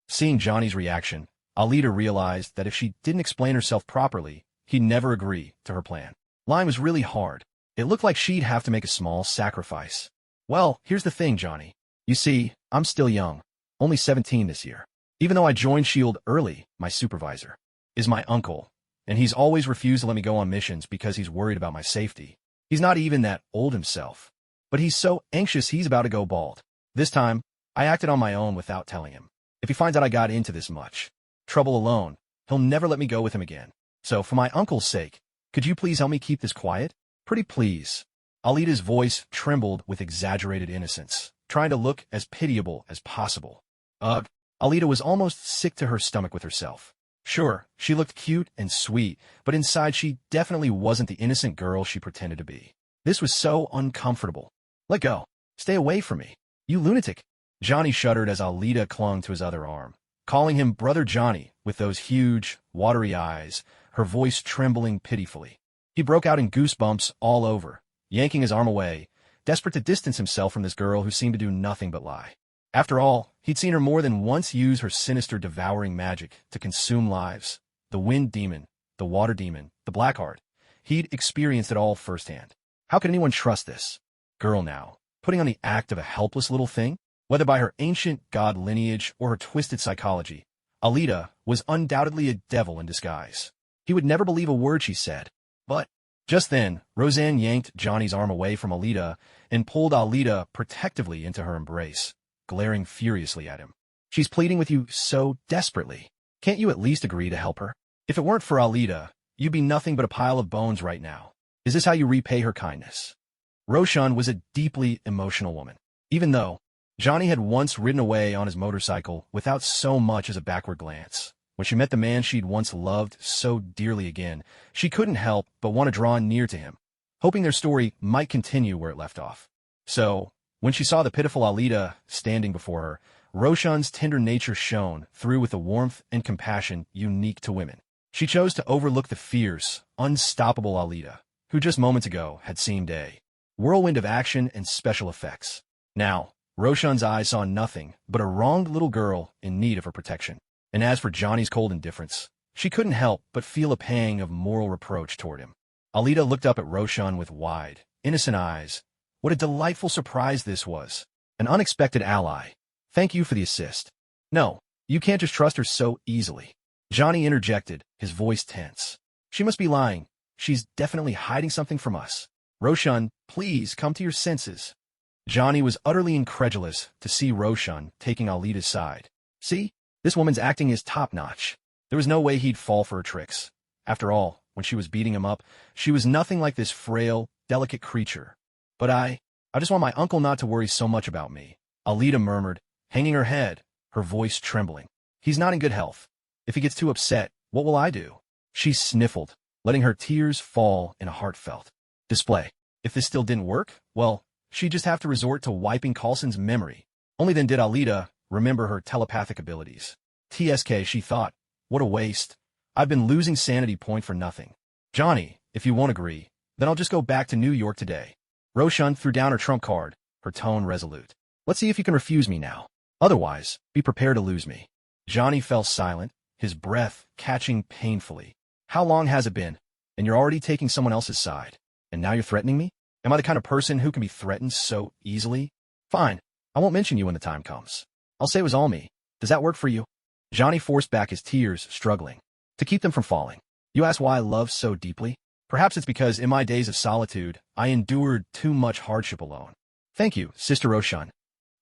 Seeing Johnny's reaction, Alita realized that if she didn't explain herself properly, he'd never agree to her plan. Lying was really hard. It looked like she'd have to make a small sacrifice. Well, here's the thing, Johnny. You see, I'm still young. Only 17 this year. Even though I joined S.H.I.E.L.D. early, my supervisor is my uncle, and he's always refused to let me go on missions because he's worried about my safety. He's not even that old himself, but he's so anxious he's about to go bald. This time, I acted on my own without telling him. If he finds out I got into this much trouble alone, he'll never let me go with him again. So, for my uncle's sake, could you please help me keep this quiet? Pretty please. Alita's voice trembled with exaggerated innocence, trying to look as pitiable as possible. Ugh. Alita was almost sick to her stomach with herself. Sure, she looked cute and sweet, but inside she definitely wasn't the innocent girl she pretended to be. This was so uncomfortable. Let go. Stay away from me. You lunatic. Johnny shuddered as Alita clung to his other arm, calling him Brother Johnny with those huge, watery eyes, her voice trembling pitifully. He broke out in goosebumps all over, yanking his arm away, desperate to distance himself from this girl who seemed to do nothing but lie. After all, he'd seen her more than once use her sinister devouring magic to consume lives. The wind demon, the water demon, the blackheart. He'd experienced it all firsthand. How could anyone trust this girl now, putting on the act of a helpless little thing? Whether by her ancient god lineage or her twisted psychology, Alita was undoubtedly a devil in disguise. He would never believe a word she said. But just then, Roseanne yanked Johnny's arm away from Alita and pulled Alita protectively into her embrace, glaring furiously at him. She's pleading with you so desperately. Can't you at least agree to help her? If it weren't for Alita, you'd be nothing but a pile of bones right now. Is this how you repay her kindness? Roshan was a deeply emotional woman. Even though Johnny had once ridden away on his motorcycle without so much as a backward glance, when she met the man she'd once loved so dearly again, she couldn't help but want to draw near to him, hoping their story might continue where it left off. So, when she saw the pitiful Alita standing before her, Roshan's tender nature shone through with the warmth and compassion unique to women. She chose to overlook the fierce, unstoppable Alita, who just moments ago had seemed a whirlwind of action and special effects. Now, Roshan's eyes saw nothing but a wronged little girl in need of her protection. And as for Johnny's cold indifference, she couldn't help but feel a pang of moral reproach toward him. Alita looked up at Roshan with wide, innocent eyes. What a delightful surprise this was. An unexpected ally. Thank you for the assist. No, you can't just trust her so easily. Johnny interjected, his voice tense. She must be lying. She's definitely hiding something from us. Roshan, please come to your senses. Johnny was utterly incredulous to see Roshan taking Alita's side. See? This woman's acting is top-notch. There was no way he'd fall for her tricks. After all, when she was beating him up, she was nothing like this frail, delicate creature. But I just want my uncle not to worry so much about me, Alita murmured, hanging her head, her voice trembling. He's not in good health. If he gets too upset, what will I do? She sniffled, letting her tears fall in a heartfelt display. If this still didn't work, well, she'd just have to resort to wiping Coulson's memory. Only then did Alita remember her telepathic abilities. TSK, she thought. What a waste. I've been losing sanity point for nothing. Johnny, if you won't agree, then I'll just go back to New York today. Roshan threw down her trump card, her tone resolute. Let's see if you can refuse me now. Otherwise, be prepared to lose me. Johnny fell silent, his breath catching painfully. How long has it been? And you're already taking someone else's side. And now you're threatening me? Am I the kind of person who can be threatened so easily? Fine. I won't mention you when the time comes. I'll say it was all me. Does that work for you? Johnny forced back his tears, struggling to keep them from falling. You ask why I love so deeply? Perhaps it's because in my days of solitude, I endured too much hardship alone. Thank you, Sister Roshan.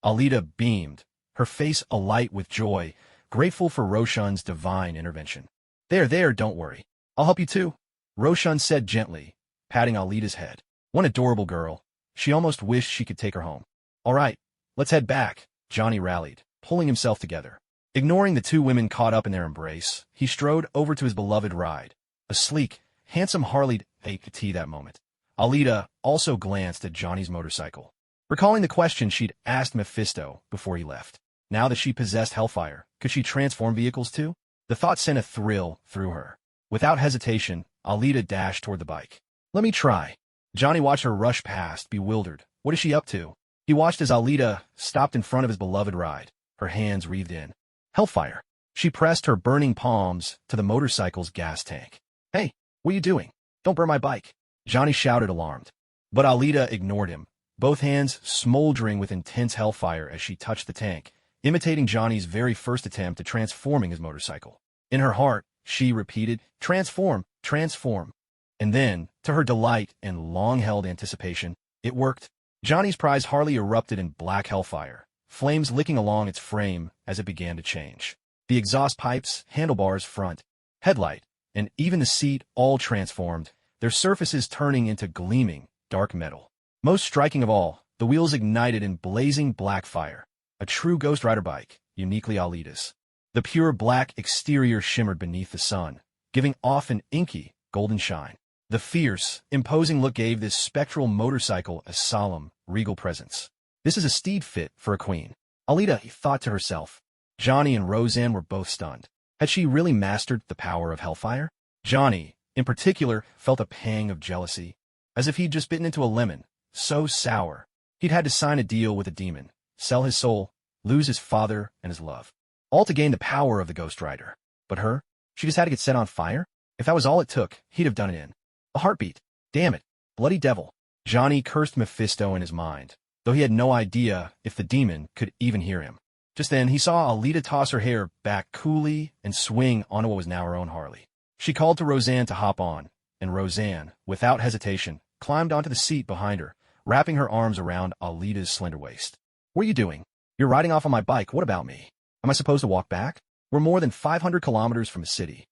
Alita beamed, her face alight with joy, grateful for Roshan's divine intervention. There, don't worry. I'll help you too, Roshan said gently, patting Alita's head. One adorable girl. She almost wished she could take her home. All right, let's head back, Johnny rallied, pulling himself together. Ignoring the two women caught up in their embrace, he strode over to his beloved ride. A sleek, handsome Harley'd tea that moment. Alita also glanced at Johnny's motorcycle, recalling the question she'd asked Mephisto before he left. Now that she possessed Hellfire, could she transform vehicles too? The thought sent a thrill through her. Without hesitation, Alita dashed toward the bike. Let me try. Johnny watched her rush past, bewildered. What is she up to? He watched as Alita stopped in front of his beloved ride, her hands wreathed in Hellfire. She pressed her burning palms to the motorcycle's gas tank. "Hey, what are you doing? Don't burn my bike," Johnny shouted, alarmed. But Alita ignored him, both hands smoldering with intense hellfire as she touched the tank, imitating Johnny's very first attempt at transforming his motorcycle. In her heart, she repeated, "Transform, transform." And then, to her delight and long-held anticipation, it worked. Johnny's prize Harley erupted in black hellfire, flames licking along its frame as it began to change. The exhaust pipes, handlebars, front, headlight, and even the seat all transformed, their surfaces turning into gleaming, dark metal. Most striking of all, the wheels ignited in blazing black fire, a true Ghost Rider bike, uniquely Alita's. The pure black exterior shimmered beneath the sun, giving off an inky, golden shine. The fierce, imposing look gave this spectral motorcycle a solemn, regal presence. This is a steed fit for a queen. Alita thought to herself. Johnny and Roseanne were both stunned. Had she really mastered the power of hellfire? Johnny, in particular, felt a pang of jealousy, as if he'd just bitten into a lemon, so sour. He'd had to sign a deal with a demon, sell his soul, lose his father and his love, all to gain the power of the Ghost Rider. But her? She just had to get set on fire? If that was all it took, he'd have done it in a heartbeat. Damn it. Bloody devil. Johnny cursed Mephisto in his mind, though he had no idea if the demon could even hear him. Just then, he saw Alita toss her hair back coolly and swing onto what was now her own Harley. She called to Roseanne to hop on, and Roseanne, without hesitation, climbed onto the seat behind her, wrapping her arms around Alita's slender waist. "What are you doing? You're riding off on my bike. What about me? Am I supposed to walk back? We're more than 500 kilometers from a city."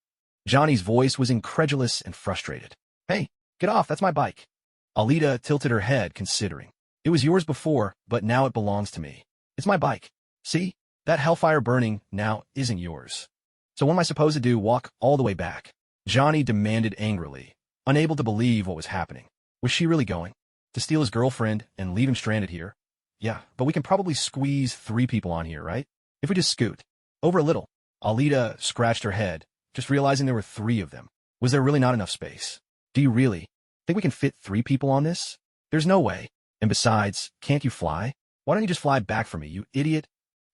Johnny's voice was incredulous and frustrated. "Hey, get off. That's my bike." Alita tilted her head, considering. "It was yours before, but now it belongs to me. It's my bike. See? That hellfire burning now isn't yours. So what am I supposed to do, walk all the way back?" Johnny demanded angrily, unable to believe what was happening. Was she really going to steal his girlfriend and leave him stranded here? "Yeah, but we can probably squeeze 3 people on here, right? If we just scoot over a little." Alita scratched her head, just realizing there were 3 of them. Was there really not enough space? "Do you really think we can fit 3 people on this? There's no way. And besides, can't you fly? Why don't you just fly back for me, you idiot?"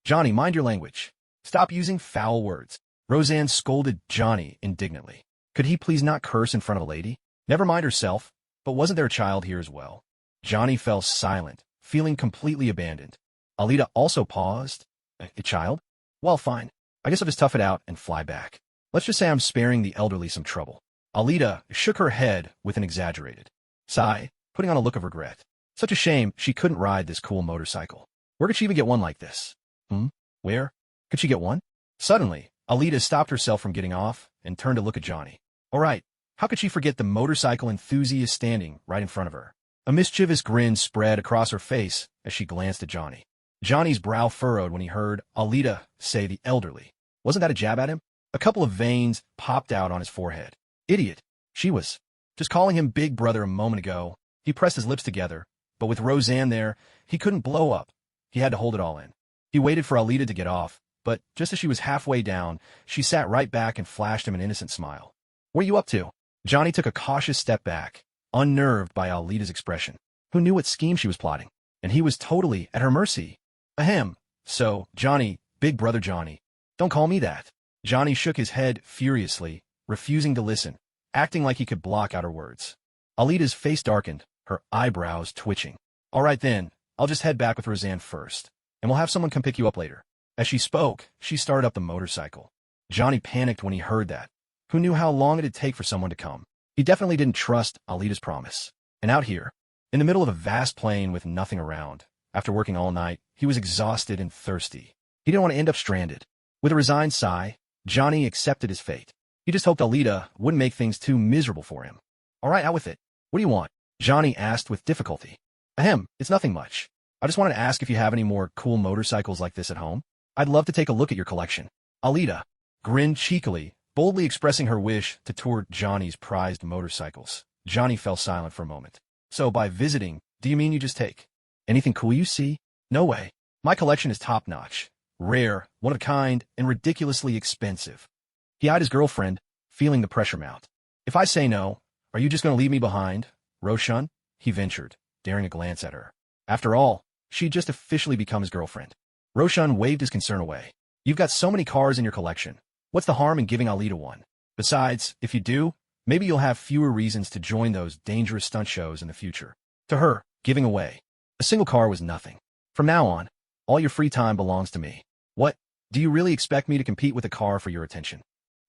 "Johnny, mind your language. Stop using foul words." Roseanne scolded Johnny indignantly. Could he please not curse in front of a lady? Never mind herself, but wasn't there a child here as well? Johnny fell silent, feeling completely abandoned. Alita also paused. "A child? Well, fine. I guess I'll just tough it out and fly back. Let's just say I'm sparing the elderly some trouble." Alita shook her head with an exaggerated sigh, putting on a look of regret. Such a shame she couldn't ride this cool motorcycle. Where could she even get one like this? Where could she get one? Suddenly, Alita stopped herself from getting off and turned to look at Johnny. All right, how could she forget the motorcycle enthusiast standing right in front of her? A mischievous grin spread across her face as she glanced at Johnny. Johnny's brow furrowed when he heard Alita say the elderly. Wasn't that a jab at him? A couple of veins popped out on his forehead. Idiot. She was just calling him Big Brother a moment ago. He pressed his lips together, but with Roseanne there, he couldn't blow up. He had to hold it all in. He waited for Alita to get off, but just as she was halfway down, she sat right back and flashed him an innocent smile. "What are you up to?" Johnny took a cautious step back, unnerved by Alita's expression. Who knew what scheme she was plotting? And he was totally at her mercy. Ahem. So, Johnny, Big Brother Johnny. Don't call me that. Johnny shook his head furiously, refusing to listen, acting like he could block out her words. Alita's face darkened, her eyebrows twitching. "All right then, I'll just head back with Roseanne first, and we'll have someone come pick you up later." As she spoke, she started up the motorcycle. Johnny panicked when he heard that. Who knew how long it'd take for someone to come? He definitely didn't trust Alita's promise. And out here, in the middle of a vast plain with nothing around, after working all night, he was exhausted and thirsty. He didn't want to end up stranded. With a resigned sigh, Johnny accepted his fate. He just hoped Alita wouldn't make things too miserable for him. "All right, out with it. What do you want?" Johnny asked with difficulty. "Ahem, it's nothing much. I just wanted to ask if you have any more cool motorcycles like this at home. I'd love to take a look at your collection." Alita grinned cheekily, boldly expressing her wish to tour Johnny's prized motorcycles. Johnny fell silent for a moment. "So by visiting, do you mean you just take anything cool you see?" "No way. My collection is top-notch, rare, one of a kind, and ridiculously expensive." He eyed his girlfriend, feeling the pressure mount. "If I say no, are you just going to leave me behind, Roshan?" he ventured, daring a glance at her. After all, she'd just officially become his girlfriend. Roshan waved his concern away. You've got so many cars in your collection. What's the harm in giving Alita one? Besides, if you do, maybe you'll have fewer reasons to join those dangerous stunt shows in the future. To her, giving away a single car was nothing. From now on, all your free time belongs to me. What? Do you really expect me to compete with a car for your attention?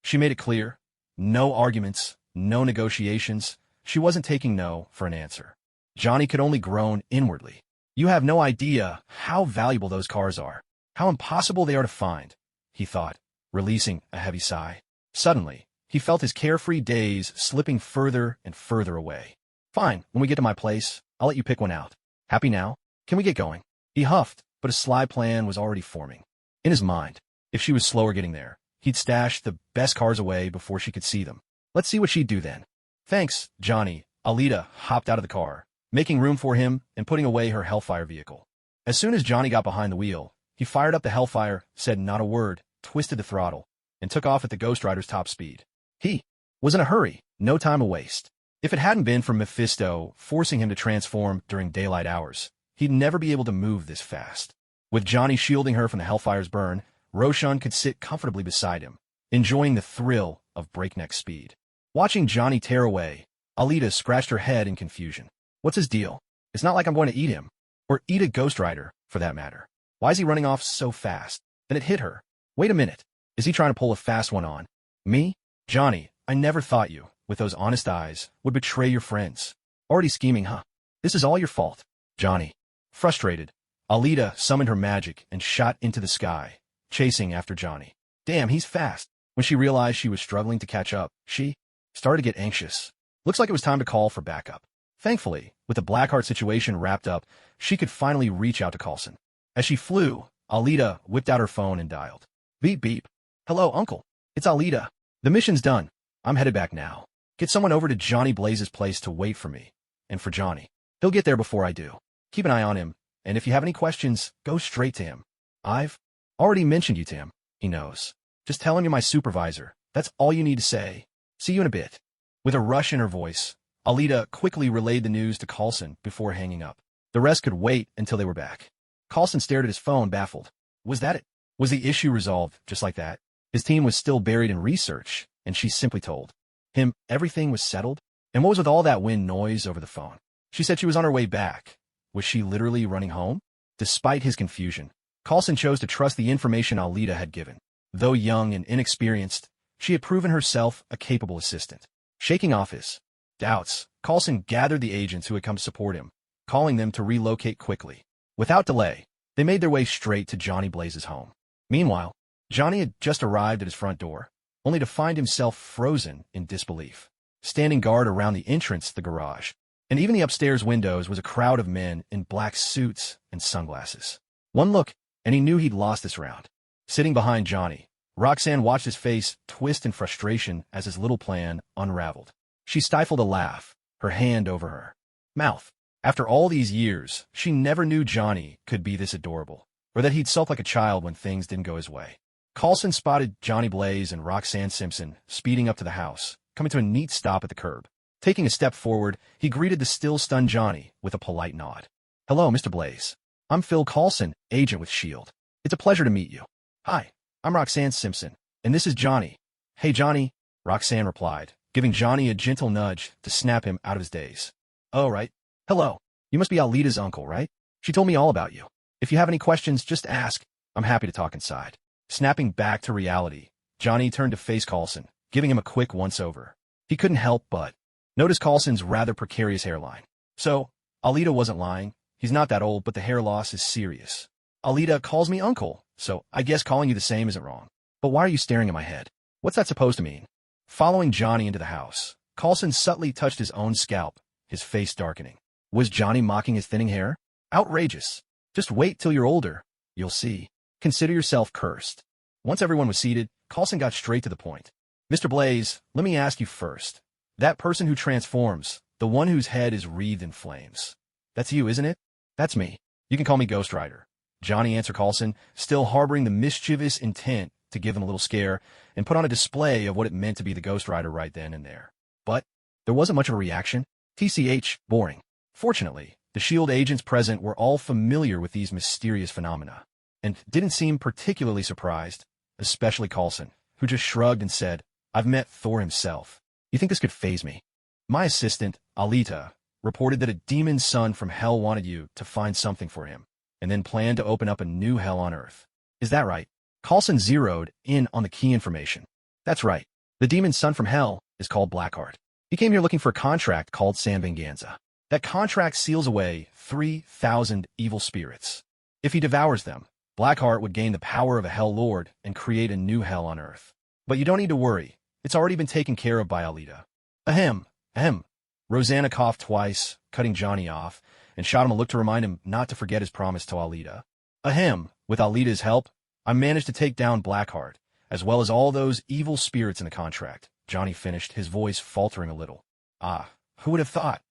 She made it clear. No arguments, no negotiations. She wasn't taking no for an answer. Johnny could only groan inwardly. You have no idea how valuable those cars are. How impossible they are to find, he thought, releasing a heavy sigh. Suddenly, he felt his carefree days slipping further and further away. Fine, when we get to my place, I'll let you pick one out. Happy now? Can we get going? He huffed, but a sly plan was already forming. In his mind, if she was slower getting there, he'd stash the best cars away before she could see them. Let's see what she'd do then. Thanks, Johnny. Alita hopped out of the car, making room for him and putting away her Hellfire vehicle. As soon as Johnny got behind the wheel, he fired up the Hellfire, said not a word, twisted the throttle, and took off at the Ghost Rider's top speed. He was in a hurry, no time to waste. If it hadn't been for Mephisto forcing him to transform during daylight hours, he'd never be able to move this fast. With Johnny shielding her from the Hellfire's burn, Roshan could sit comfortably beside him, enjoying the thrill of breakneck speed. Watching Johnny tear away, Alita scratched her head in confusion. What's his deal? It's not like I'm going to eat him. Or eat a Ghost Rider, for that matter. Why is he running off so fast? Then it hit her. Wait a minute. Is he trying to pull a fast one on me? Johnny, I never thought you, with those honest eyes, would betray your friends. Already scheming, huh? This is all your fault. Johnny. Frustrated, Alita summoned her magic and shot into the sky, chasing after Johnny. Damn, he's fast. When she realized she was struggling to catch up, she started to get anxious. Looks like it was time to call for backup. Thankfully, with the Blackheart situation wrapped up, she could finally reach out to Coulson. As she flew, Alita whipped out her phone and dialed. Beep beep. Hello, Uncle. It's Alita. The mission's done. I'm headed back now. Get someone over to Johnny Blaze's place to wait for me. And for Johnny. He'll get there before I do. Keep an eye on him, and if you have any questions, go straight to him. I've already mentioned you to him. He knows. Just tell him you're my supervisor. That's all you need to say. See you in a bit. With a rush in her voice, Alita quickly relayed the news to Coulson before hanging up. The rest could wait until they were back. Coulson stared at his phone, baffled. Was that it? Was the issue resolved just like that? His team was still buried in research, and she simply told him everything was settled? And what was with all that wind noise over the phone? She said she was on her way back. Was she literally running home? Despite his confusion, Coulson chose to trust the information Alita had given. Though young and inexperienced, she had proven herself a capable assistant. Shaking off his doubts, Coulson gathered the agents who had come to support him, calling them to relocate quickly. Without delay, they made their way straight to Johnny Blaze's home. Meanwhile, Johnny had just arrived at his front door, only to find himself frozen in disbelief. Standing guard around the entrance to the garage, and even the upstairs windows, was a crowd of men in black suits and sunglasses. One look, and he knew he'd lost this round. Sitting behind Johnny, Roxanne watched his face twist in frustration as his little plan unraveled. She stifled a laugh, her hand over her mouth. After all these years, she never knew Johnny could be this adorable, or that he'd sulk like a child when things didn't go his way. Coulson spotted Johnny Blaze and Roxanne Simpson speeding up to the house, coming to a neat stop at the curb. Taking a step forward, he greeted the still-stunned Johnny with a polite nod. Hello, Mr. Blaze. I'm Phil Coulson, agent with S.H.I.E.L.D. It's a pleasure to meet you. Hi, I'm Roxanne Simpson, and this is Johnny. Hey, Johnny, Roxanne replied, giving Johnny a gentle nudge to snap him out of his daze. Oh, right. Hello. You must be Alita's uncle, right? She told me all about you. If you have any questions, just ask. I'm happy to talk inside. Snapping back to reality, Johnny turned to face Coulson, giving him a quick once-over. He couldn't help but notice Coulson's rather precarious hairline. So, Alita wasn't lying. He's not that old, but the hair loss is serious. Alita calls me uncle, so I guess calling you the same isn't wrong. But why are you staring at my head? What's that supposed to mean? Following Johnny into the house, Coulson subtly touched his own scalp, his face darkening. Was Johnny mocking his thinning hair? Outrageous. Just wait till you're older. You'll see. Consider yourself cursed. Once everyone was seated, Coulson got straight to the point. Mr. Blaze, let me ask you first. That person who transforms, the one whose head is wreathed in flames. That's you, isn't it? That's me. You can call me Ghost Rider. Johnny answered Coulson, still harboring the mischievous intent to give him a little scare and put on a display of what it meant to be the Ghost Rider right then and there. But there wasn't much of a reaction. TCH, boring. Fortunately, the S.H.I.E.L.D. agents present were all familiar with these mysterious phenomena, and didn't seem particularly surprised. especially Coulson, who just shrugged and said, I've met Thor himself. You think this could faze me? My assistant, Alita, reported that a demon's son from hell wanted you to find something for him, and then planned to open up a new hell on Earth. Is that right? Coulson zeroed in on the key information. That's right. The demon's son from hell is called Blackheart. He came here looking for a contract called Sanvenganza. That contract seals away 3,000 evil spirits. If he devours them, Blackheart would gain the power of a Hell Lord and create a new hell on Earth. But you don't need to worry. It's already been taken care of by Alita. Ahem, ahem. Rosanna coughed twice, cutting Johnny off, and shot him a look to remind him not to forget his promise to Alita. Ahem, with Alita's help, I managed to take down Blackheart, as well as all those evil spirits in the contract. Johnny finished, his voice faltering a little. Ah, who would have thought?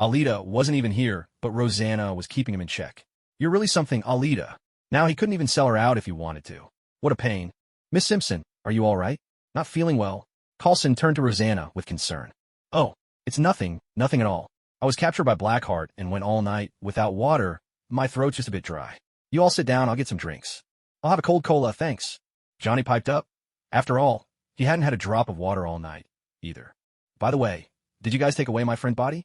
Alita wasn't even here, but Rosanna was keeping him in check. You're really something, Alita. Now he couldn't even sell her out if he wanted to. What a pain. Miss Simpson, are you all right? Not feeling well? Coulson turned to Rosanna with concern. Oh, it's nothing at all. I was captured by Blackheart and went all night without water. My throat's just a bit dry. You all sit down, I'll get some drinks. I'll have a cold cola, thanks. Johnny piped up. After all, he hadn't had a drop of water all night, either. By the way, did you guys take away my friend's body?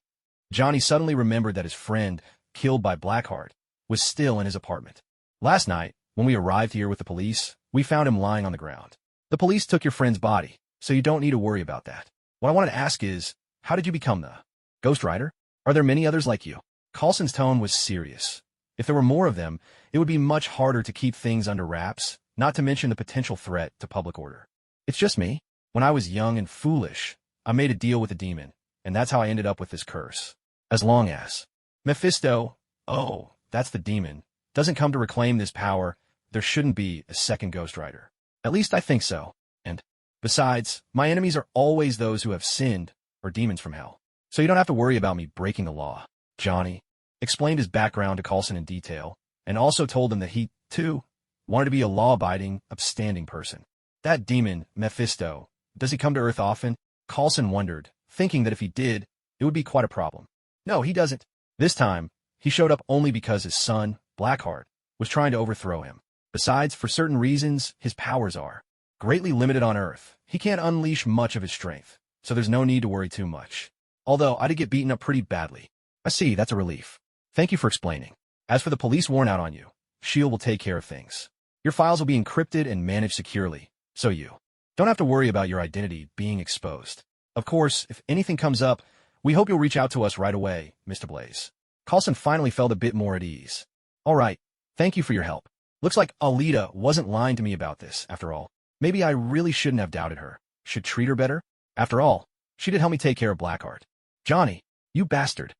Johnny suddenly remembered that his friend, killed by Blackheart, was still in his apartment. Last night, when we arrived here with the police, we found him lying on the ground. The police took your friend's body, so you don't need to worry about that. What I wanted to ask is, how did you become the Ghost Rider? Are there many others like you? Coulson's tone was serious. If there were more of them, it would be much harder to keep things under wraps, not to mention the potential threat to public order. It's just me. When I was young and foolish, I made a deal with a demon, and that's how I ended up with this curse. As long as Mephisto, oh, that's the demon, doesn't come to reclaim this power, there shouldn't be a second Ghost Rider. At least I think so. And besides, my enemies are always those who have sinned or demons from hell. So you don't have to worry about me breaking the law. Johnny explained his background to Coulson in detail, and also told him that he, too, wanted to be a law-abiding, upstanding person. That demon, Mephisto, does he come to Earth often? Coulson wondered, thinking that if he did, it would be quite a problem. No, he doesn't. This time, he showed up only because his son, Blackheart, was trying to overthrow him. Besides, for certain reasons, his powers are greatly limited on Earth. He can't unleash much of his strength, so there's no need to worry too much. Although, I did get beaten up pretty badly. I see, that's a relief. Thank you for explaining. As for the police warrant out on you, S.H.I.E.L.D. will take care of things. Your files will be encrypted and managed securely, so you don't have to worry about your identity being exposed. Of course, if anything comes up, we hope you'll reach out to us right away, Mr. Blaze. Coulson finally felt a bit more at ease. All right, thank you for your help. Looks like Alita wasn't lying to me about this, after all. Maybe I really shouldn't have doubted her. Should treat her better? After all, she did help me take care of Blackheart. Johnny, you bastard.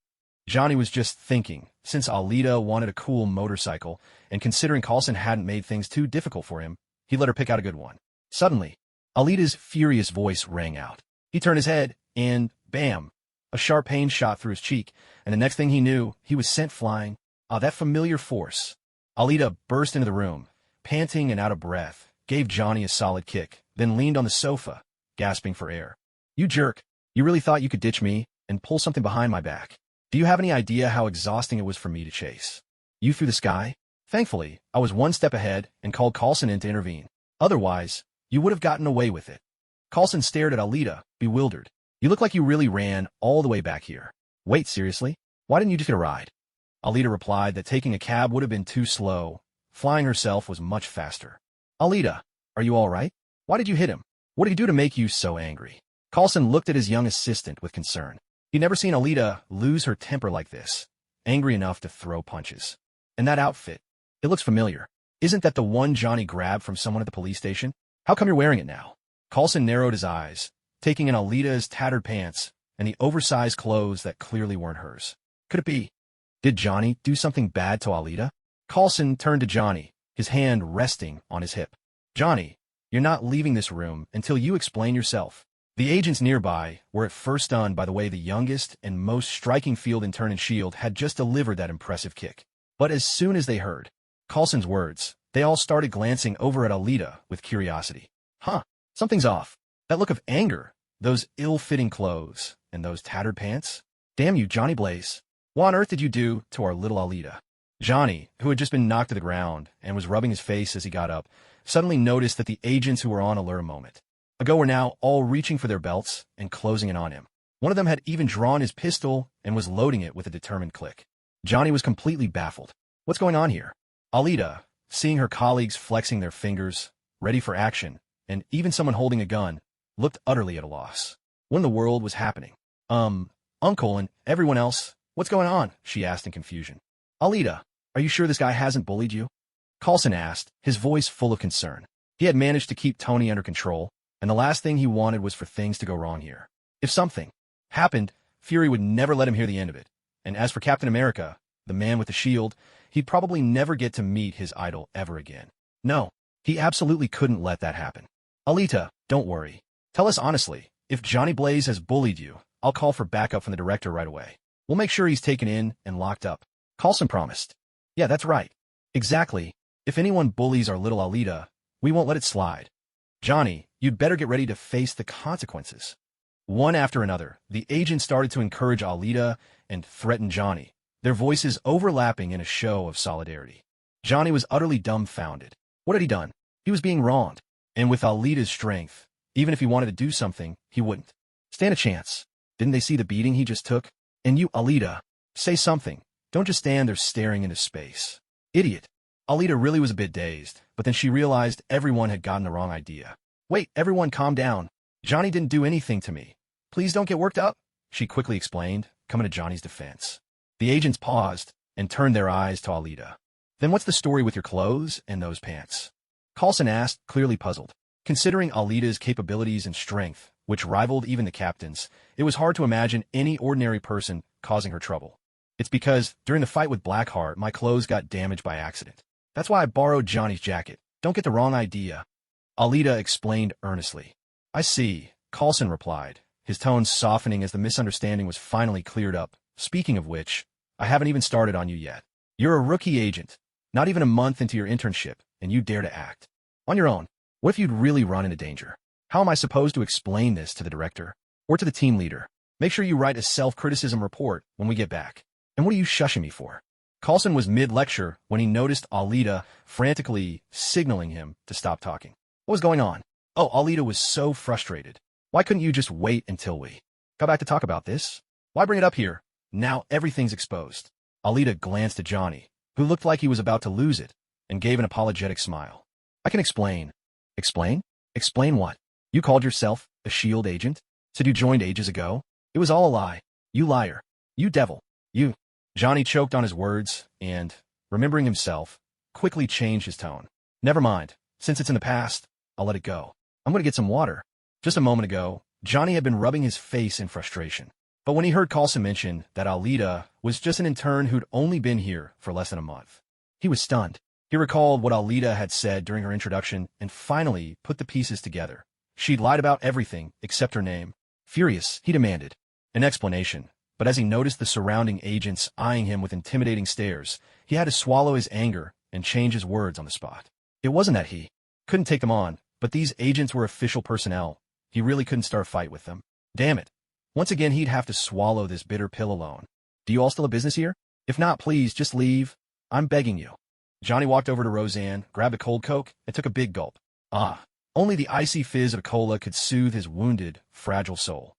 Johnny was just thinking, since Alita wanted a cool motorcycle, and considering Coulson hadn't made things too difficult for him, he let her pick out a good one. Suddenly, Alita's furious voice rang out. He turned his head, and, bam, a sharp pain shot through his cheek, and the next thing he knew, he was sent flying. Ah, that familiar force. Alita burst into the room, panting and out of breath, gave Johnny a solid kick, then leaned on the sofa, gasping for air. You jerk, you really thought you could ditch me and pull something behind my back? Do you have any idea how exhausting it was for me to chase you through the sky? Thankfully, I was one step ahead and called Coulson in to intervene. Otherwise, you would have gotten away with it. Coulson stared at Alita, bewildered. You look like you really ran all the way back here. Wait, seriously? Why didn't you just get a ride? Alita replied that taking a cab would have been too slow. Flying herself was much faster. Alita, are you all right? Why did you hit him? What did he do to make you so angry? Coulson looked at his young assistant with concern. He'd never seen Alita lose her temper like this, angry enough to throw punches. And that outfit, it looks familiar. Isn't that the one Johnny grabbed from someone at the police station? How come you're wearing it now? Coulson narrowed his eyes, taking in Alita's tattered pants and the oversized clothes that clearly weren't hers. Could it be? Did Johnny do something bad to Alita? Coulson turned to Johnny, his hand resting on his hip. Johnny, you're not leaving this room until you explain yourself. The agents nearby were at first stunned by the way the youngest and most striking field intern in S.H.I.E.L.D. had just delivered that impressive kick. But as soon as they heard Coulson's words, they all started glancing over at Alita with curiosity. Huh, something's off. That look of anger, those ill-fitting clothes, and those tattered pants. Damn you, Johnny Blaze. What on earth did you do to our little Alita? Johnny, who had just been knocked to the ground and was rubbing his face as he got up, suddenly noticed that the agents who were on alert a moment ago were now all reaching for their belts and closing in on him. One of them had even drawn his pistol and was loading it with a determined click. Johnny was completely baffled. What's going on here? Alita, seeing her colleagues flexing their fingers, ready for action, and even someone holding a gun, looked utterly at a loss. What in the world was happening? Uncle and everyone else, what's going on? She asked in confusion. Alita, are you sure this guy hasn't bullied you? Coulson asked, his voice full of concern. He had managed to keep Tony under control, and the last thing he wanted was for things to go wrong here. If something happened, Fury would never let him hear the end of it. And as for Captain America, the man with the shield, he'd probably never get to meet his idol ever again. No, he absolutely couldn't let that happen. Alita, don't worry. Tell us honestly, if Johnny Blaze has bullied you, I'll call for backup from the director right away. We'll make sure he's taken in and locked up. Coulson promised. Yeah, that's right. Exactly. If anyone bullies our little Alita, we won't let it slide. Johnny, you'd better get ready to face the consequences. One after another, the agents started to encourage Alita and threaten Johnny, their voices overlapping in a show of solidarity. Johnny was utterly dumbfounded. What had he done? He was being wronged. And with Alita's strength, even if he wanted to do something, he wouldn't stand a chance. Didn't they see the beating he just took? And you, Alita, say something. Don't just stand there staring into space. Idiot. Alita really was a bit dazed, but then she realized everyone had gotten the wrong idea. Wait, everyone calm down. Johnny didn't do anything to me. Please don't get worked up, she quickly explained, coming to Johnny's defense. The agents paused and turned their eyes to Alita. Then what's the story with your clothes and those pants? Coulson asked, clearly puzzled. Considering Alita's capabilities and strength, which rivaled even the captain's, it was hard to imagine any ordinary person causing her trouble. It's because, during the fight with Blackheart, my clothes got damaged by accident. That's why I borrowed Johnny's jacket. Don't get the wrong idea. Alita explained earnestly. I see, Coulson replied, his tone softening as the misunderstanding was finally cleared up. Speaking of which, I haven't even started on you yet. You're a rookie agent, not even a month into your internship, and you dare to act on your own. What if you'd really run into danger? How am I supposed to explain this to the director or to the team leader? Make sure you write a self-criticism report when we get back. And what are you shushing me for? Coulson was mid-lecture when he noticed Alita frantically signaling him to stop talking. What was going on? Oh, Alita was so frustrated. Why couldn't you just wait until we got back to talk about this? Why bring it up here? Now everything's exposed. Alita glanced at Johnny, who looked like he was about to lose it, and gave an apologetic smile. I can explain. Explain? Explain what? You called yourself a SHIELD agent? Said you joined ages ago? It was all a lie. You liar. You devil. You. Johnny choked on his words and, remembering himself, quickly changed his tone. Never mind. Since it's in the past, I'll let it go. I'm going to get some water. Just a moment ago, Johnny had been rubbing his face in frustration. But when he heard Coulson mention that Alita was just an intern who'd only been here for less than a month, he was stunned. He recalled what Alita had said during her introduction and finally put the pieces together. She'd lied about everything except her name. Furious, he demanded an explanation. But as he noticed the surrounding agents eyeing him with intimidating stares, he had to swallow his anger and change his words on the spot. It wasn't that he couldn't take them on, but these agents were official personnel. He really couldn't start a fight with them. Damn it. Once again, he'd have to swallow this bitter pill alone. Do you all still have business here? If not, please, just leave. I'm begging you. Johnny walked over to Roseanne, grabbed a cold Coke, and took a big gulp. Only the icy fizz of a cola could soothe his wounded, fragile soul.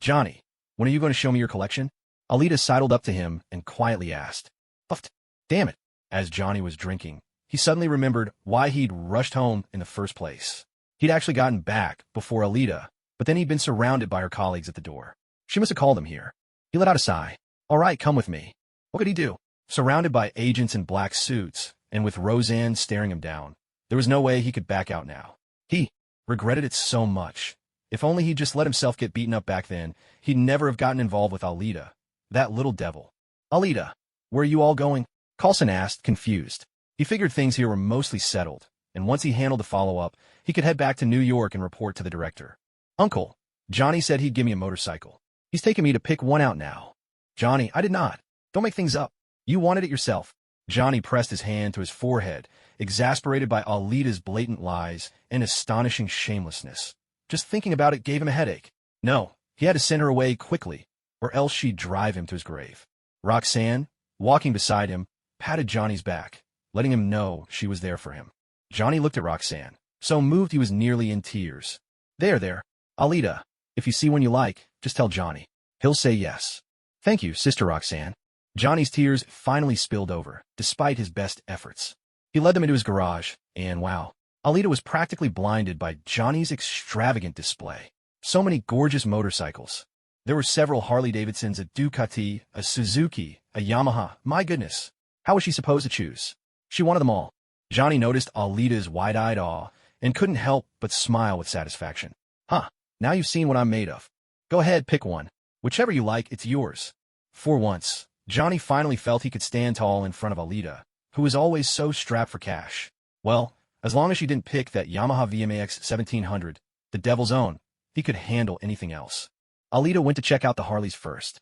Johnny, when are you going to show me your collection? Alita sidled up to him and quietly asked. Puffed. Damn it. As Johnny was drinking, he suddenly remembered why he'd rushed home in the first place. He'd actually gotten back before Alita, but then he'd been surrounded by her colleagues at the door. She must have called him here. He let out a sigh. All right, come with me. What could he do? Surrounded by agents in black suits, and with Roseanne staring him down, there was no way he could back out now. He regretted it so much. If only he'd just let himself get beaten up back then, he'd never have gotten involved with Alita, that little devil. Alita, where are you all going? Coulson asked, confused. He figured things here were mostly settled, and once he handled the follow-up, he could head back to New York and report to the director. Uncle, Johnny said he'd give me a motorcycle. He's taking me to pick one out now. Johnny, I did not. Don't make things up. You wanted it yourself. Johnny pressed his hand to his forehead, exasperated by Alita's blatant lies and astonishing shamelessness. Just thinking about it gave him a headache. No, he had to send her away quickly, or else she'd drive him to his grave. Roxanne, walking beside him, patted Johnny's back, letting him know she was there for him. Johnny looked at Roxanne, so moved he was nearly in tears. There, Alita. If you see one you like, just tell Johnny. He'll say yes. Thank you, Sister Roxanne. Johnny's tears finally spilled over, despite his best efforts. He led them into his garage, and wow, Alita was practically blinded by Johnny's extravagant display. So many gorgeous motorcycles. There were several Harley-Davidsons, a Ducati, a Suzuki, a Yamaha. My goodness, how was she supposed to choose? She wanted them all. Johnny noticed Alita's wide-eyed awe and couldn't help but smile with satisfaction. Huh, now you've seen what I'm made of. Go ahead, pick one. Whichever you like, it's yours. For once, Johnny finally felt he could stand tall in front of Alita, who was always so strapped for cash. Well, as long as she didn't pick that Yamaha VMAX 1700, the devil's own, he could handle anything else. Alita went to check out the Harleys first.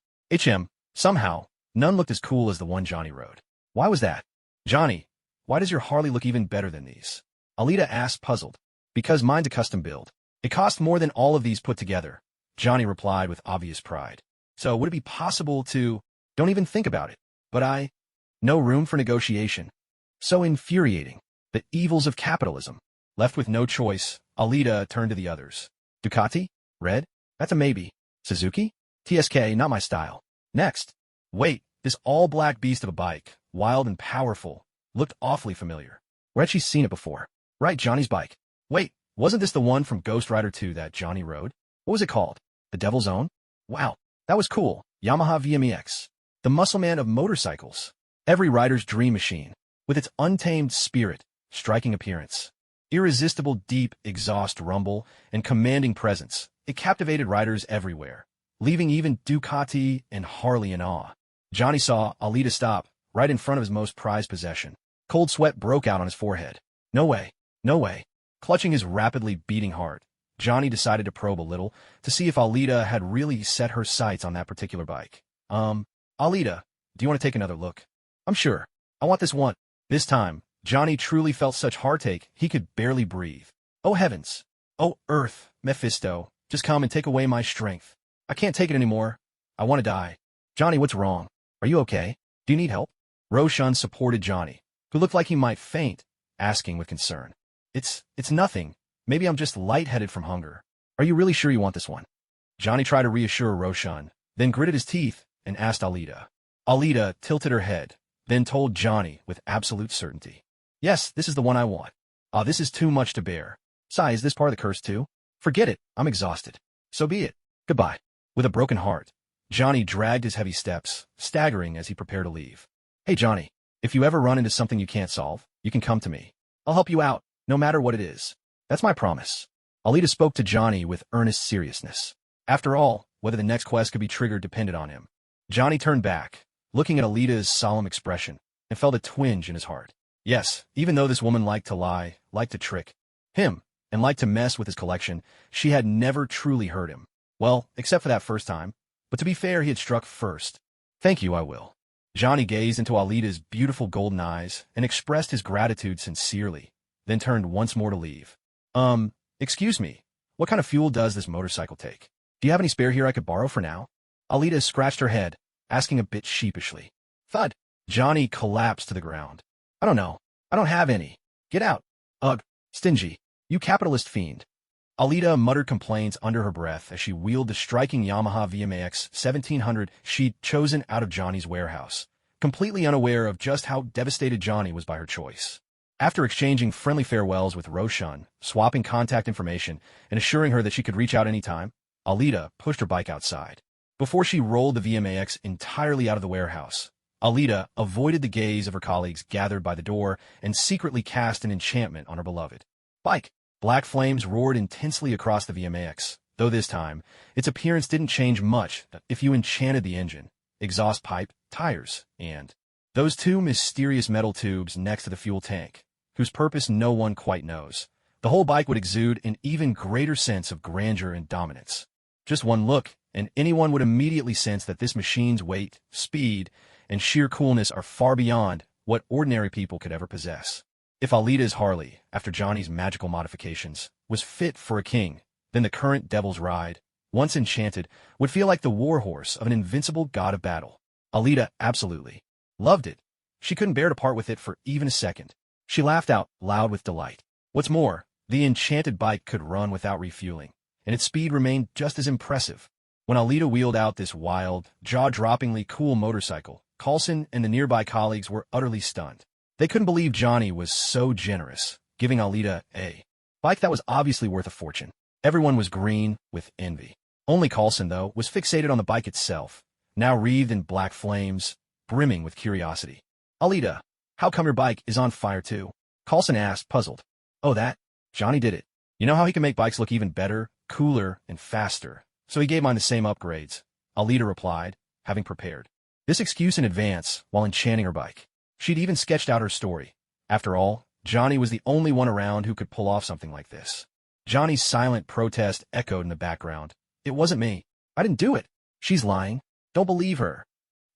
Somehow, none looked as cool as the one Johnny rode. Why was that? Johnny, why does your Harley look even better than these? Alita asked, puzzled. Because mine's a custom build. It cost more than all of these put together, Johnny replied with obvious pride. So would it be possible to... Don't even think about it. But no room for negotiation. So infuriating. The evils of capitalism. Left with no choice, Alita turned to the others. Ducati? Red? That's a maybe. Suzuki? TSK, not my style. Next. Wait, this all-black beast of a bike, wild and powerful, looked awfully familiar. Where had she seen it before? Right, Johnny's bike. Wait, wasn't this the one from Ghost Rider 2 that Johnny rode? What was it called? The Devil's Own? Wow, that was cool. Yamaha VMEX. The muscle man of motorcycles. Every rider's dream machine. With its untamed spirit, striking appearance, irresistible deep exhaust rumble, and commanding presence, it captivated riders everywhere, leaving even Ducati and Harley in awe. Johnny saw Alita stop, right in front of his most prized possession. Cold sweat broke out on his forehead. No way. Clutching his rapidly beating heart, Johnny decided to probe a little to see if Alita had really set her sights on that particular bike. Alita, do you want to take another look? I'm sure. I want this one. This time, Johnny truly felt such heartache he could barely breathe. Oh heavens! Oh earth, Mephisto, just come and take away my strength. I can't take it anymore. I want to die. Johnny, what's wrong? Are you okay? Do you need help? Roshan supported Johnny, who looked like he might faint, asking with concern. It's nothing. Maybe I'm just lightheaded from hunger. Are you really sure you want this one? Johnny tried to reassure Roshan, then gritted his teeth and asked Alita. Alita tilted her head, then told Johnny with absolute certainty. Yes, this is the one I want. This is too much to bear. Sigh, is this part of the curse too? Forget it, I'm exhausted. So be it. Goodbye. With a broken heart, Johnny dragged his heavy steps, staggering as he prepared to leave. Hey Johnny, if you ever run into something you can't solve, you can come to me. I'll help you out, no matter what it is. That's my promise. Alita spoke to Johnny with earnest seriousness. After all, whether the next quest could be triggered depended on him. Johnny turned back, looking at Alita's solemn expression, and felt a twinge in his heart. Yes, even though this woman liked to lie, liked to trick him, and liked to mess with his collection, she had never truly hurt him. Well, except for that first time. But to be fair, he had struck first. Thank you, I will. Johnny gazed into Alita's beautiful golden eyes and expressed his gratitude sincerely, then turned once more to leave. Excuse me, what kind of fuel does this motorcycle take? Do you have any spare here I could borrow for now? Alita scratched her head, asking a bit sheepishly. Thud. Johnny collapsed to the ground. I don't know. I don't have any. Get out. Ugh, stingy. You capitalist fiend. Alita muttered complaints under her breath as she wheeled the striking Yamaha VMAX 1700 she'd chosen out of Johnny's warehouse, completely unaware of just how devastated Johnny was by her choice. After exchanging friendly farewells with Roshan, swapping contact information, and assuring her that she could reach out any time, Alita pushed her bike outside. Before she rolled the VMAX entirely out of the warehouse, Alita avoided the gaze of her colleagues gathered by the door and secretly cast an enchantment on her beloved bike. Black flames roared intensely across the VMAX, though this time, its appearance didn't change much if you enchanted the engine, exhaust pipe, tires, and those two mysterious metal tubes next to the fuel tank, whose purpose no one quite knows. The whole bike would exude an even greater sense of grandeur and dominance. Just one look, and anyone would immediately sense that this machine's weight, speed, and sheer coolness are far beyond what ordinary people could ever possess. If Alita's Harley, after Johnny's magical modifications, was fit for a king, then the current Devil's Ride, once enchanted, would feel like the warhorse of an invincible god of battle. Alita absolutely loved it. She couldn't bear to part with it for even a second. She laughed out loud with delight. What's more, the enchanted bike could run without refueling, and its speed remained just as impressive. When Alita wheeled out this wild, jaw-droppingly cool motorcycle, Coulson and the nearby colleagues were utterly stunned. They couldn't believe Johnny was so generous, giving Alita a bike that was obviously worth a fortune. Everyone was green with envy. Only Coulson, though, was fixated on the bike itself, now wreathed in black flames, brimming with curiosity. Alita, how come your bike is on fire too? Coulson asked, puzzled. Oh, that? Johnny did it. You know how he can make bikes look even better, cooler, and faster, so he gave mine the same upgrades, Alita replied, having prepared this excuse in advance while enchanting her bike. She'd even sketched out her story. After all, Johnny was the only one around who could pull off something like this. Johnny's silent protest echoed in the background. It wasn't me. I didn't do it. She's lying. Don't believe her.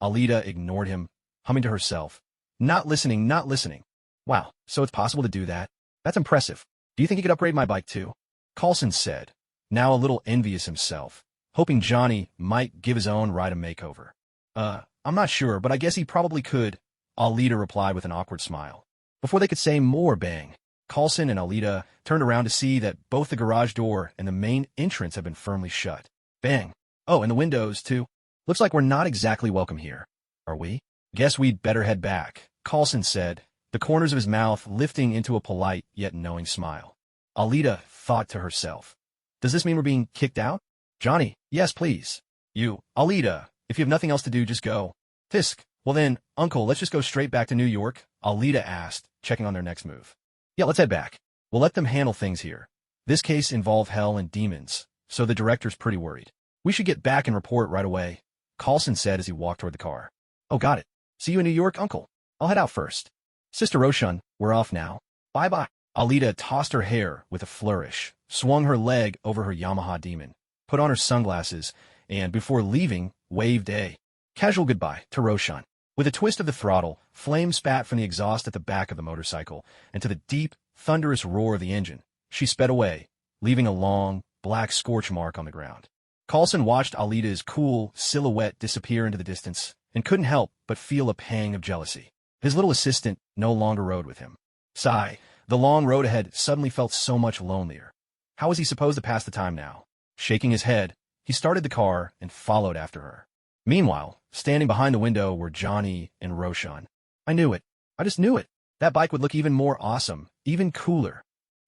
Alita ignored him, humming to herself. Not listening, not listening. Wow, so it's possible to do that? That's impressive. Do you think you could upgrade my bike too? Coulson said, now a little envious himself, hoping Johnny might give his own ride a makeover. I'm not sure, but I guess he probably could, Alita replied with an awkward smile. Before they could say more, bang. Coulson and Alita turned around to see that both the garage door and the main entrance had been firmly shut. Bang. Oh, and the windows, too. Looks like we're not exactly welcome here. Are we? Guess we'd better head back, Coulson said, the corners of his mouth lifting into a polite yet knowing smile. Alita thought to herself. Does this mean we're being kicked out? Johnny, yes, please. You, Alita, if you have nothing else to do, just go. Fisk, well then, Uncle, let's just go straight back to New York, Alita asked, checking on their next move. Yeah, let's head back. We'll let them handle things here. This case involved hell and demons, so the director's pretty worried. We should get back and report right away, Coulson said as he walked toward the car. Oh, got it. See you in New York, Uncle. I'll head out first. Sister Roshan, we're off now. Bye-bye. Alita tossed her hair with a flourish, swung her leg over her Yamaha Demon, put on her sunglasses, and before leaving, waved a casual goodbye to Roshan. With a twist of the throttle, flame spat from the exhaust at the back of the motorcycle, and to the deep, thunderous roar of the engine, she sped away, leaving a long, black scorch mark on the ground. Coulson watched Alita's cool silhouette disappear into the distance, and couldn't help but feel a pang of jealousy. His little assistant no longer rode with him. Sigh, the long road ahead suddenly felt so much lonelier. How was he supposed to pass the time now? Shaking his head, he started the car and followed after her. Meanwhile, standing behind the window were Johnny and Roshan. I knew it. I just knew it. That bike would look even more awesome, even cooler.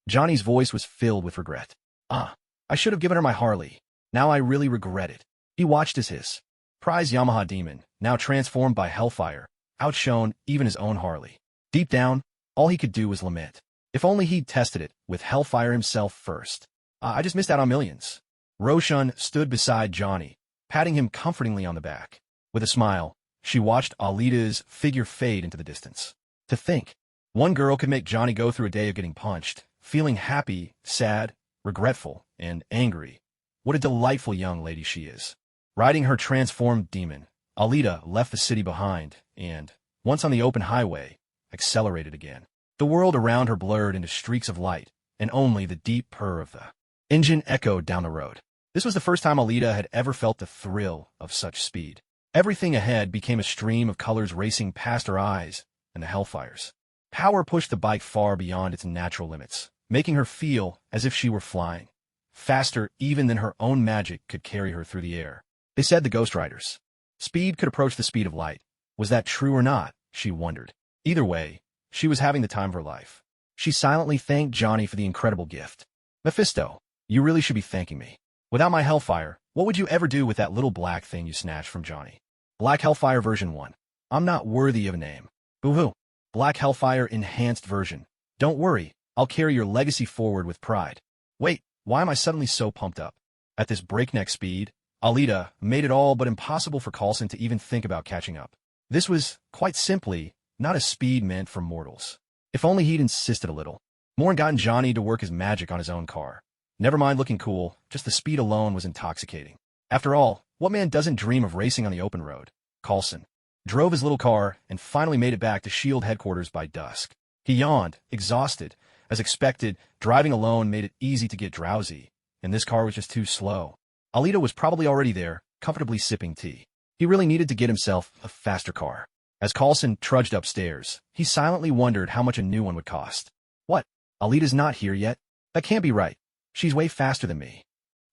Johnny's voice was filled with regret. I should have given her my Harley. Now I really regret it. He watched as his prize Yamaha Demon, now transformed by Hellfire, outshone even his own Harley. Deep down, all he could do was lament. If only he'd tested it with Hellfire himself first. I just missed out on millions. Roshan stood beside Johnny, patting him comfortingly on the back. With a smile, she watched Alita's figure fade into the distance. To think, one girl could make Johnny go through a day of getting punched, feeling happy, sad, regretful, and angry. What a delightful young lady she is. Riding her transformed demon, Alita left the city behind and, once on the open highway, accelerated again. The world around her blurred into streaks of light, and only the deep purr of the engine echoed down the road. This was the first time Alita had ever felt the thrill of such speed. Everything ahead became a stream of colors racing past her eyes and the Hellfires. Power pushed the bike far beyond its natural limits, making her feel as if she were flying. Faster even than her own magic could carry her through the air. They said the Ghost Riders. Speed could approach the speed of light. Was that true or not? She wondered. Either way, she was having the time of her life. She silently thanked Johnny for the incredible gift. Mephisto, you really should be thanking me. Without my Hellfire, what would you ever do with that little black thing you snatched from Johnny? Black Hellfire version 1. I'm not worthy of a name. Boo-hoo. Black Hellfire enhanced version. Don't worry, I'll carry your legacy forward with pride. Wait, why am I suddenly so pumped up? At this breakneck speed, Alita made it all but impossible for Coulson to even think about catching up. This was, quite simply, not a speed meant for mortals. If only he'd insisted a little more and gotten Johnny to work his magic on his own car. Never mind looking cool, just the speed alone was intoxicating. After all, what man doesn't dream of racing on the open road? Coulson drove his little car and finally made it back to S.H.I.E.L.D. headquarters by dusk. He yawned, exhausted. As expected, driving alone made it easy to get drowsy, and this car was just too slow. Alita was probably already there, comfortably sipping tea. He really needed to get himself a faster car. As Coulson trudged upstairs, he silently wondered how much a new one would cost. What? Alita's not here yet? That can't be right. She's way faster than me.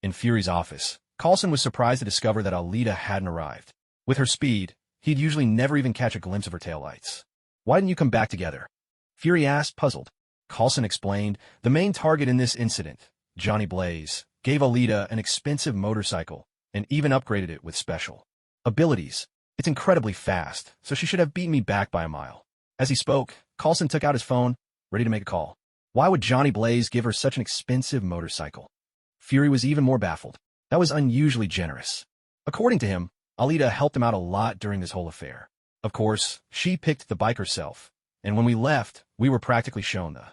In Fury's office, Coulson was surprised to discover that Alita hadn't arrived. With her speed, he'd usually never even catch a glimpse of her taillights. Why didn't you come back together? Fury asked, puzzled. Coulson explained, the main target in this incident, Johnny Blaze, gave Alita an expensive motorcycle and even upgraded it with special abilities. It's incredibly fast, so she should have beaten me back by a mile. As he spoke, Coulson took out his phone, ready to make a call. Why would Johnny Blaze give her such an expensive motorcycle? Fury was even more baffled. That was unusually generous. According to him, Alita helped him out a lot during this whole affair. Of course, she picked the bike herself, and when we left, we were practically shown the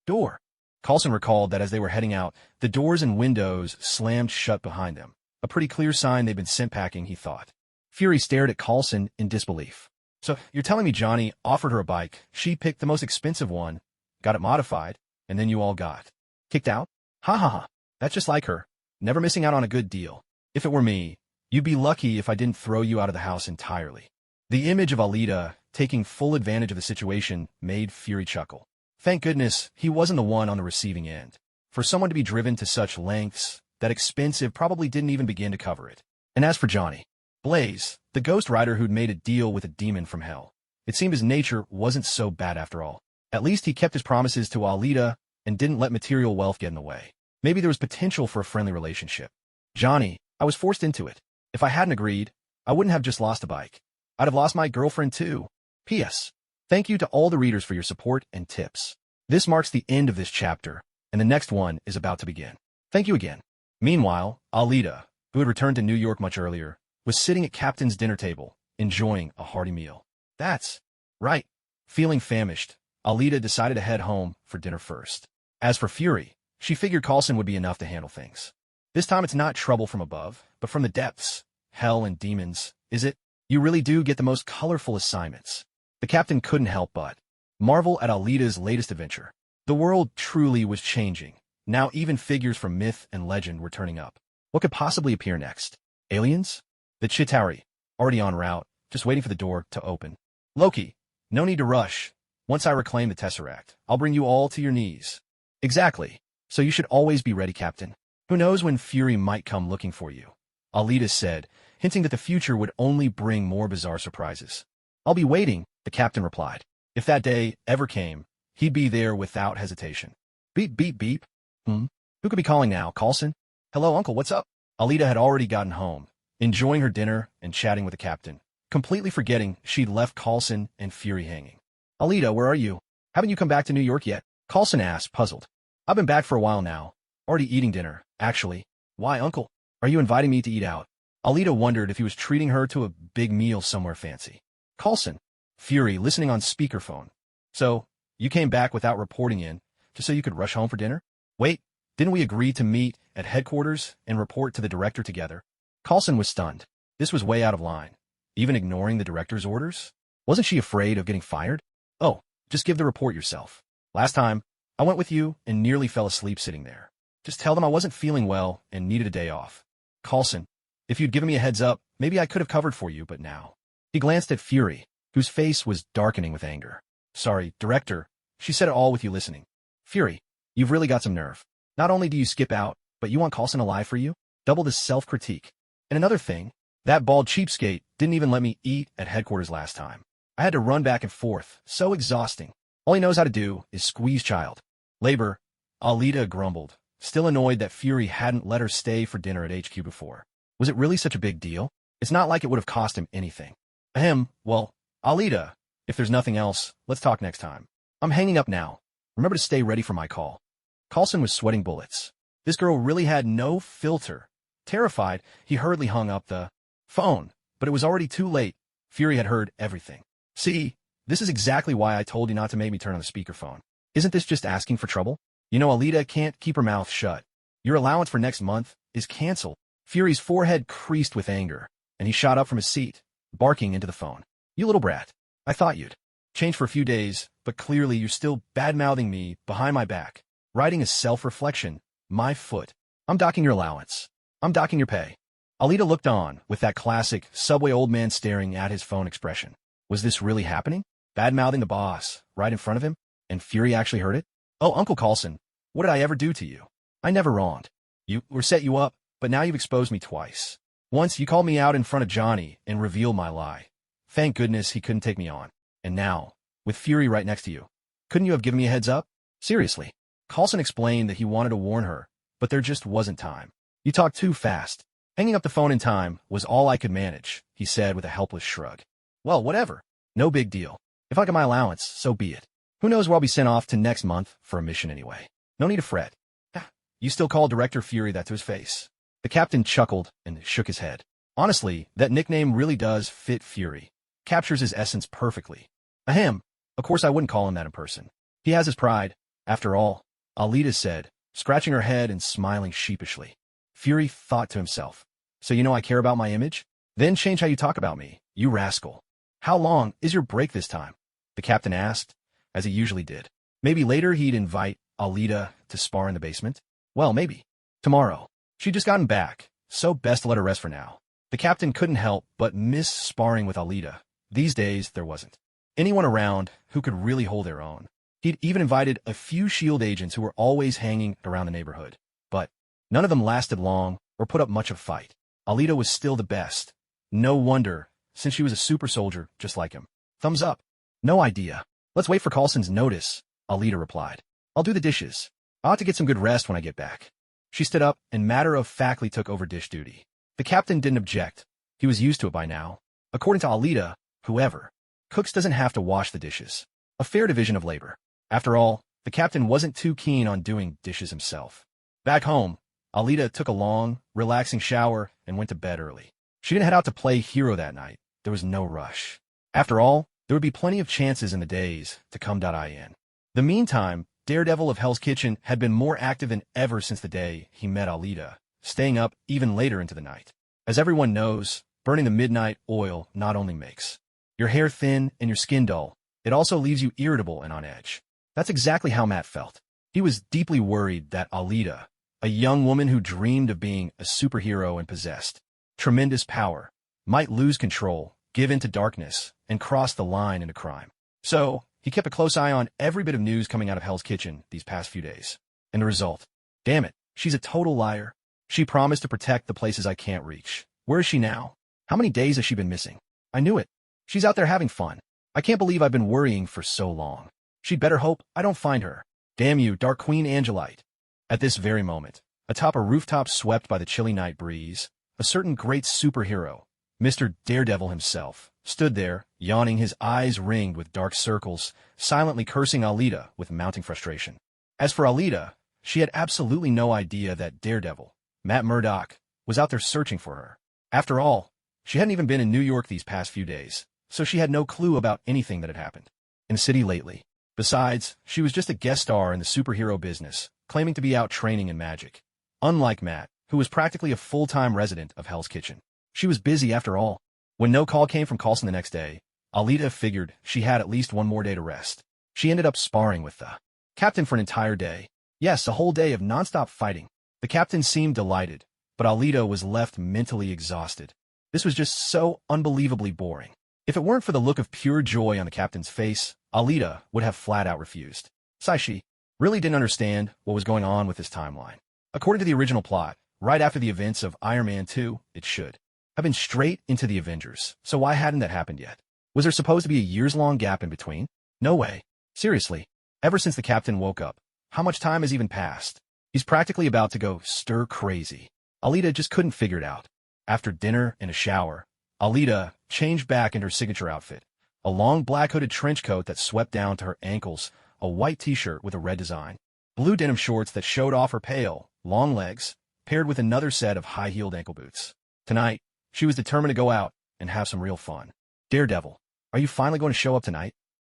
door. Coulson recalled that as they were heading out, the doors and windows slammed shut behind them. A pretty clear sign they'd been sent packing, he thought. Fury stared at Coulson in disbelief. So, you're telling me Johnny offered her a bike, she picked the most expensive one, got it modified, and then you all got kicked out? Ha ha ha. That's just like her. Never missing out on a good deal. If it were me, you'd be lucky if I didn't throw you out of the house entirely. The image of Alita taking full advantage of the situation made Fury chuckle. Thank goodness he wasn't the one on the receiving end. For someone to be driven to such lengths, that expensive probably didn't even begin to cover it. And as for Johnny Blaze, the ghost rider who'd made a deal with a demon from hell, it seemed his nature wasn't so bad after all. At least he kept his promises to Alita and didn't let material wealth get in the way. Maybe there was potential for a friendly relationship. Johnny, I was forced into it. If I hadn't agreed, I wouldn't have just lost a bike. I'd have lost my girlfriend too. P.S. Thank you to all the readers for your support and tips. This marks the end of this chapter, and the next one is about to begin. Thank you again. Meanwhile, Alita, who had returned to New York much earlier, was sitting at Captain's dinner table, enjoying a hearty meal. That's right. Feeling famished, Alita decided to head home for dinner first. As for Fury, she figured Coulson would be enough to handle things. This time it's not trouble from above, but from the depths. Hell and demons, is it? You really do get the most colorful assignments. The captain couldn't help but marvel at Alita's latest adventure. The world truly was changing. Now even figures from myth and legend were turning up. What could possibly appear next? Aliens? The Chitauri, already en route, just waiting for the door to open. Loki, no need to rush. Once I reclaim the Tesseract, I'll bring you all to your knees. Exactly. So you should always be ready, Captain. Who knows when Fury might come looking for you? Alita said, hinting that the future would only bring more bizarre surprises. I'll be waiting, the captain replied. If that day ever came, he'd be there without hesitation. Beep, beep, beep. Who could be calling now, Coulson? Hello, Uncle, what's up? Alita had already gotten home, enjoying her dinner and chatting with the captain, completely forgetting she'd left Coulson and Fury hanging. Alita, where are you? Haven't you come back to New York yet? Coulson asked, puzzled. I've been back for a while now. Already eating dinner, actually. Why, Uncle? Are you inviting me to eat out? Alita wondered if he was treating her to a big meal somewhere fancy. Coulson. Fury, listening on speakerphone. So, you came back without reporting in, just so you could rush home for dinner? Wait, didn't we agree to meet at headquarters and report to the director together? Coulson was stunned. This was way out of line. Even ignoring the director's orders? Wasn't she afraid of getting fired? Oh, just give the report yourself. Last time, I went with you and nearly fell asleep sitting there. Just tell them I wasn't feeling well and needed a day off. Coulson, if you'd given me a heads up, maybe I could have covered for you, but now. He glanced at Fury, whose face was darkening with anger. Sorry, director. She said it all with you listening. Fury, you've really got some nerve. Not only do you skip out, but you want Coulson alive for you? Double the self-critique. And another thing, that bald cheapskate didn't even let me eat at headquarters last time. I had to run back and forth. So exhausting. All he knows how to do is squeeze child labor. Alita grumbled, still annoyed that Fury hadn't let her stay for dinner at HQ before. Was it really such a big deal? It's not like it would have cost him anything. Well, Alita, if there's nothing else, let's talk next time. I'm hanging up now. Remember to stay ready for my call. Coulson was sweating bullets. This girl really had no filter. Terrified, he hurriedly hung up the phone, but it was already too late. Fury had heard everything. See, this is exactly why I told you not to make me turn on the speakerphone. Isn't this just asking for trouble? You know Alita can't keep her mouth shut. Your allowance for next month is canceled. Fury's forehead creased with anger, and he shot up from his seat, barking into the phone. You little brat. I thought you'd change for a few days, but clearly you're still bad-mouthing me behind my back. Writing is self-reflection. My foot. I'm docking your allowance. I'm docking your pay. Alita looked on with that classic subway old man staring at his phone expression. Was this really happening? Bad-mouthing the boss, right in front of him? And Fury actually heard it? Oh, Uncle Coulson, what did I ever do to you? I never wronged you or set you up, but now you've exposed me twice. Once you called me out in front of Johnny and revealed my lie. Thank goodness he couldn't take me on. And now, with Fury right next to you, couldn't you have given me a heads up? Seriously. Coulson explained that he wanted to warn her, but there just wasn't time. You talked too fast. Hanging up the phone in time was all I could manage, he said with a helpless shrug. Well, whatever. No big deal. If I get my allowance, so be it. Who knows where I'll be sent off to next month for a mission anyway. No need to fret. You still call Director Fury that to his face. The captain chuckled and shook his head. Honestly, that nickname really does fit Fury. Captures his essence perfectly. Ahem. Of course I wouldn't call him that in person. He has his pride. After all, Alita said, scratching her head and smiling sheepishly. Fury thought to himself. So you know I care about my image? Then change how you talk about me, you rascal. How long is your break this time? The captain asked, as he usually did. Maybe later he'd invite Alita to spar in the basement? Well, maybe. Tomorrow. She'd just gotten back, so best to let her rest for now. The captain couldn't help but miss sparring with Alita. These days, there wasn't anyone around who could really hold their own. He'd even invited a few S.H.I.E.L.D. agents who were always hanging around the neighborhood. But none of them lasted long or put up much of a fight. Alita was still the best. No wonder, since she was a super soldier just like him. Thumbs up. No idea. Let's wait for Coulson's notice, Alita replied. I'll do the dishes. I ought to get some good rest when I get back. She stood up and matter-of-factly took over dish duty. The captain didn't object. He was used to it by now. According to Alita, whoever cooks doesn't have to wash the dishes. A fair division of labor. After all, the captain wasn't too keen on doing dishes himself. Back home, Alita took a long, relaxing shower and went to bed early. She didn't head out to play hero that night. There was no rush. After all, there would be plenty of chances in the days to come.in. The meantime, Daredevil of Hell's Kitchen had been more active than ever since the day he met Alita, staying up even later into the night. As everyone knows, burning the midnight oil not only makes your hair thin and your skin dull, it also leaves you irritable and on edge. That's exactly how Matt felt. He was deeply worried that Alita, a young woman who dreamed of being a superhero and possessed tremendous power, might lose control, give in to darkness, and cross the line into crime. So, he kept a close eye on every bit of news coming out of Hell's Kitchen these past few days. And the result? Damn it, she's a total liar. She promised to protect the places I can't reach. Where is she now? How many days has she been missing? I knew it. She's out there having fun. I can't believe I've been worrying for so long. She'd better hope I don't find her. Damn you, Dark Queen Angelite. At this very moment, atop a rooftop swept by the chilly night breeze, a certain great superhero, Mr. Daredevil himself, stood there, yawning, his eyes ringed with dark circles, silently cursing Alita with mounting frustration. As for Alita, she had absolutely no idea that Daredevil, Matt Murdock, was out there searching for her. After all, she hadn't even been in New York these past few days, so she had no clue about anything that had happened in the city lately. Besides, she was just a guest star in the superhero business, claiming to be out training in magic. Unlike Matt, who was practically a full-time resident of Hell's Kitchen. She was busy after all. When no call came from Coulson the next day, Alita figured she had at least one more day to rest. She ended up sparring with the captain for an entire day. Yes, a whole day of nonstop fighting. The captain seemed delighted, but Alita was left mentally exhausted. This was just so unbelievably boring. If it weren't for the look of pure joy on the captain's face, Alita would have flat-out refused. Saishi really didn't understand what was going on with this timeline. According to the original plot, right after the events of Iron Man 2, it should have been straight into the Avengers, so why hadn't that happened yet? Was there supposed to be a years-long gap in between? No way. Seriously, ever since the captain woke up, how much time has even passed? He's practically about to go stir-crazy. Alita just couldn't figure it out. After dinner and a shower, Alita changed back into her signature outfit, a long black hooded trench coat that swept down to her ankles, a white t-shirt with a red design, blue denim shorts that showed off her pale, long legs, paired with another set of high-heeled ankle boots. Tonight, she was determined to go out and have some real fun. Daredevil, are you finally going to show up tonight?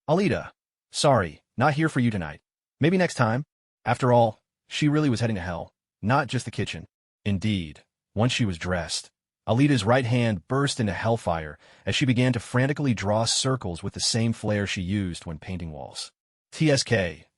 Alita, sorry, not here for you tonight. Maybe next time. After all, she really was heading to hell, not just the kitchen. Indeed, once she was dressed, Alita's right hand burst into hellfire as she began to frantically draw circles with the same flair she used when painting walls. TSK,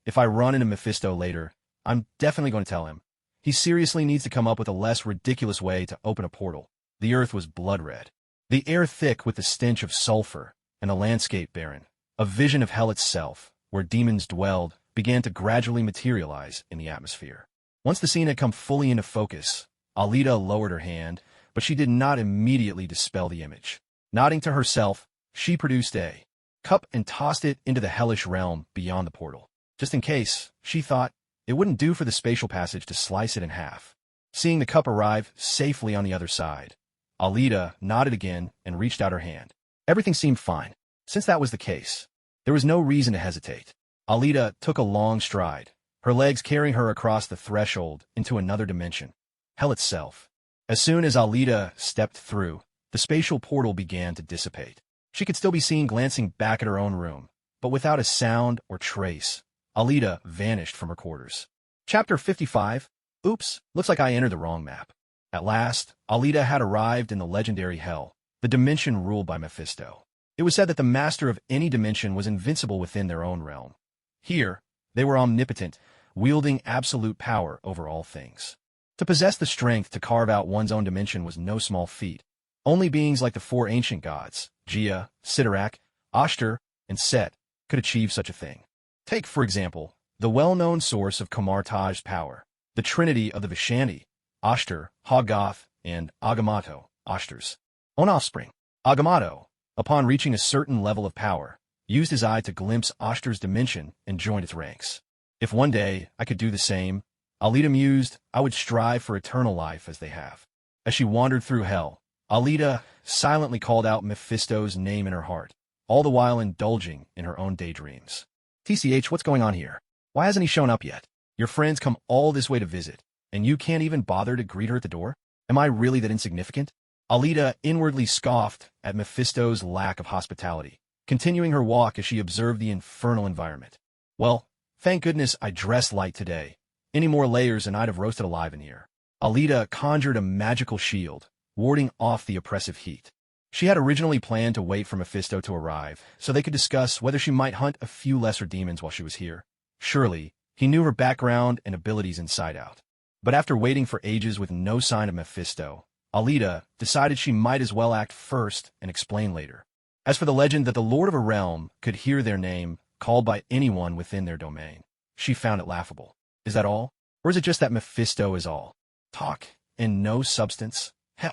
if I run into Mephisto later, I'm definitely going to tell him. He seriously needs to come up with a less ridiculous way to open a portal. The earth was blood red. The air thick with the stench of sulfur, and the landscape barren. A vision of hell itself, where demons dwelled, began to gradually materialize in the atmosphere. Once the scene had come fully into focus, Alita lowered her hand, but she did not immediately dispel the image. Nodding to herself, she produced a cup and tossed it into the hellish realm beyond the portal. Just in case, she thought, it wouldn't do for the spatial passage to slice it in half. Seeing the cup arrive safely on the other side, Alita nodded again and reached out her hand. Everything seemed fine. Since that was the case, there was no reason to hesitate. Alita took a long stride, her legs carrying her across the threshold into another dimension, hell itself. As soon as Alita stepped through, the spatial portal began to dissipate. She could still be seen glancing back at her own room, but without a sound or trace, Alita vanished from her quarters. Chapter 55. Oops, looks like I entered the wrong map. At last, Alita had arrived in the legendary Hell, the dimension ruled by Mephisto. It was said that the master of any dimension was invincible within their own realm. Here, they were omnipotent, wielding absolute power over all things. To possess the strength to carve out one's own dimension was no small feat. Only beings like the four ancient gods, Gia, Sidorak, Ashtar, and Set, could achieve such a thing. Take, for example, the well-known source of Kamartaj's power, the trinity of the Vishanti, Ashtar, Hoggoth, and Agamotto, Ashtar's own offspring. Agamotto, upon reaching a certain level of power, used his eye to glimpse Ashtar's dimension and joined its ranks. If one day I could do the same, Alita mused, I would strive for eternal life as they have. As she wandered through hell, Alita silently called out Mephisto's name in her heart, all the while indulging in her own daydreams. TCH, what's going on here? Why hasn't he shown up yet? Your friends come all this way to visit, and you can't even bother to greet her at the door? Am I really that insignificant? Alita inwardly scoffed at Mephisto's lack of hospitality, continuing her walk as she observed the infernal environment. Well, thank goodness I dressed light today. Any more layers and I'd have roasted alive in here. Alita conjured a magical shield, warding off the oppressive heat. She had originally planned to wait for Mephisto to arrive, so they could discuss whether she might hunt a few lesser demons while she was here. Surely, he knew her background and abilities inside out. But after waiting for ages with no sign of Mephisto, Alita decided she might as well act first and explain later. As for the legend that the Lord of a realm could hear their name called by anyone within their domain, she found it laughable. Is that all? Or is it just that Mephisto is all talk and no substance?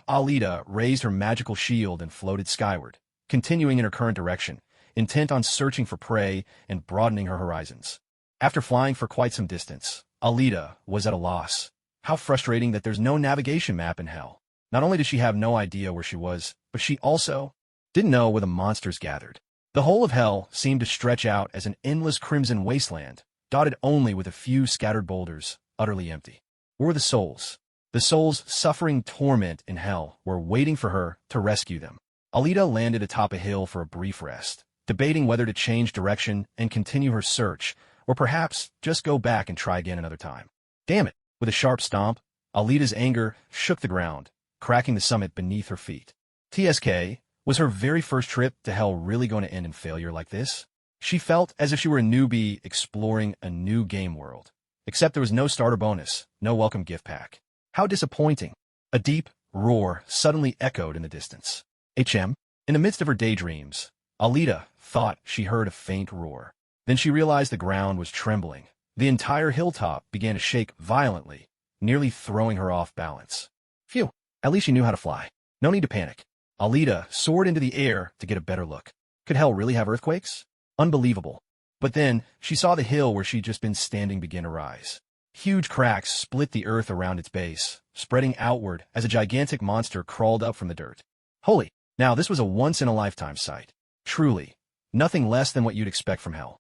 Alita raised her magical shield and floated skyward, continuing in her current direction, intent on searching for prey and broadening her horizons. After flying for quite some distance, Alita was at a loss. How frustrating that there's no navigation map in hell. Not only did she have no idea where she was, but she also didn't know where the monsters gathered. The whole of hell seemed to stretch out as an endless crimson wasteland, dotted only with a few scattered boulders, utterly empty. Where were the souls? The souls suffering torment in hell were waiting for her to rescue them. Alita landed atop a hill for a brief rest, debating whether to change direction and continue her search, or perhaps just go back and try again another time. Damn it! With a sharp stomp, Alita's anger shook the ground, cracking the summit beneath her feet. TSK, was her very first trip to hell really going to end in failure like this? She felt as if she were a newbie exploring a new game world. Except there was no starter bonus, no welcome gift pack. How disappointing. A deep roar suddenly echoed in the distance. In the midst of her daydreams, Alita thought she heard a faint roar. Then she realized the ground was trembling. The entire hilltop began to shake violently, nearly throwing her off balance. Phew, at least she knew how to fly. No need to panic. Alita soared into the air to get a better look. Could hell really have earthquakes? Unbelievable. But then, she saw the hill where she'd just been standing begin to rise. Huge cracks split the earth around its base, spreading outward as a gigantic monster crawled up from the dirt. Holy! Now this was a once-in-a-lifetime sight. Truly, nothing less than what you'd expect from hell.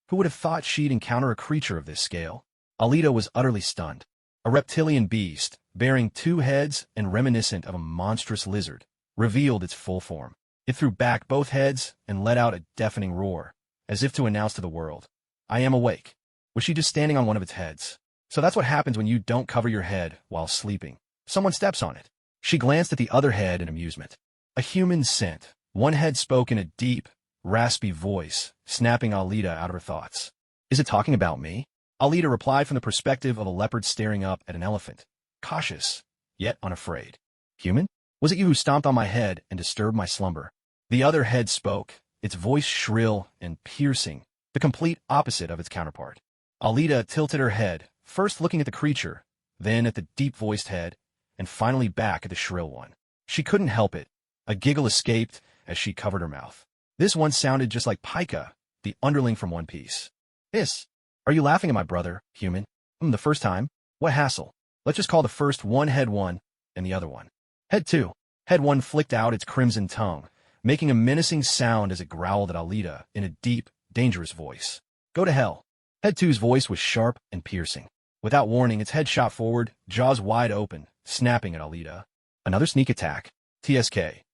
Who would have thought she'd encounter a creature of this scale? Alita was utterly stunned. A reptilian beast, bearing 2 heads and reminiscent of a monstrous lizard, revealed its full form. It threw back both heads and let out a deafening roar, as if to announce to the world, I am awake. Was she just standing on one of its heads? So that's what happens when you don't cover your head while sleeping. Someone steps on it. She glanced at the other head in amusement. A human scent. One head spoke in a deep, raspy voice, snapping Alita out of her thoughts. Is it talking about me? Alita replied from the perspective of a leopard staring up at an elephant, cautious, yet unafraid. Human? Was it you who stomped on my head and disturbed my slumber? The other head spoke, its voice shrill and piercing, the complete opposite of its counterpart. Alita tilted her head, first looking at the creature, then at the deep-voiced head, and finally back at the shrill one. She couldn't help it. A giggle escaped as she covered her mouth. This one sounded just like Pika, the underling from One Piece. Hiss. Are you laughing at my brother, human? The first time? What hassle? Let's just call the first one Head 1 and the other one Head 2. Head 1 flicked out its crimson tongue, making a menacing sound as it growled at Alita in a deep, dangerous voice. Go to hell. Head 2's voice was sharp and piercing. Without warning, its head shot forward, jaws wide open, snapping at Alita. Another sneak attack. TSK.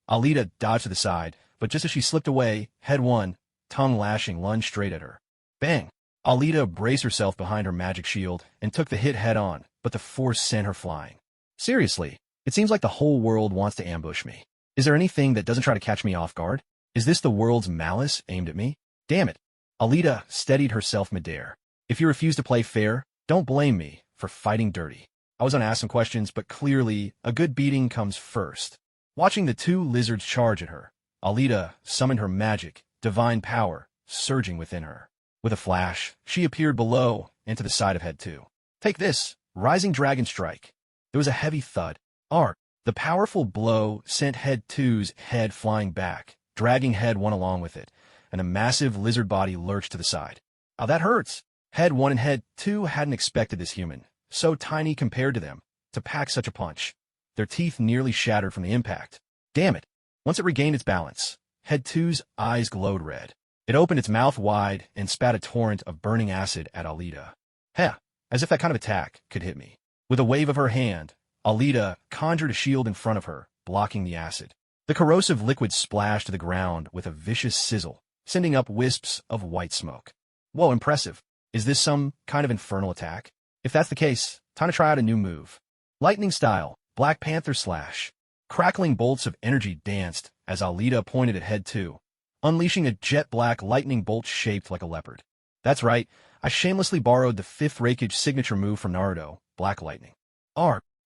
Alita dodged to the side, but just as she slipped away, Head 1, tongue lashing, lunged straight at her. Bang! Alita braced herself behind her magic shield and took the hit head-on, but the force sent her flying. Seriously, it seems like the whole world wants to ambush me. Is there anything that doesn't try to catch me off guard? Is this the world's malice aimed at me? Damn it. Alita steadied herself midair. If you refuse to play fair, don't blame me for fighting dirty. I was gonna ask some questions, but clearly, a good beating comes first. Watching the two lizards charge at her, Alita summoned her magic, divine power, surging within her. With a flash, she appeared below and to the side of Head 2. Take this, Rising Dragon Strike. There was a heavy thud. The powerful blow sent Head 2's head flying back, dragging Head 1 along with it, and a massive lizard body lurched to the side. Oh, that hurts. Head 1 and Head 2 hadn't expected this human, so tiny compared to them, to pack such a punch. Their teeth nearly shattered from the impact. Damn it. Once it regained its balance, Head 2's eyes glowed red. It opened its mouth wide and spat a torrent of burning acid at Alita. Heh, as if that kind of attack could hit me. With a wave of her hand, Alita conjured a shield in front of her, blocking the acid. The corrosive liquid splashed to the ground with a vicious sizzle, sending up wisps of white smoke. Whoa, impressive. Is this some kind of infernal attack? If that's the case, time to try out a new move. Lightning style, Black Panther slash. Crackling bolts of energy danced as Alita pointed at Head 2, unleashing a jet-black lightning bolt shaped like a leopard. That's right, I shamelessly borrowed the 5th Reikage signature move from Naruto, Black Lightning.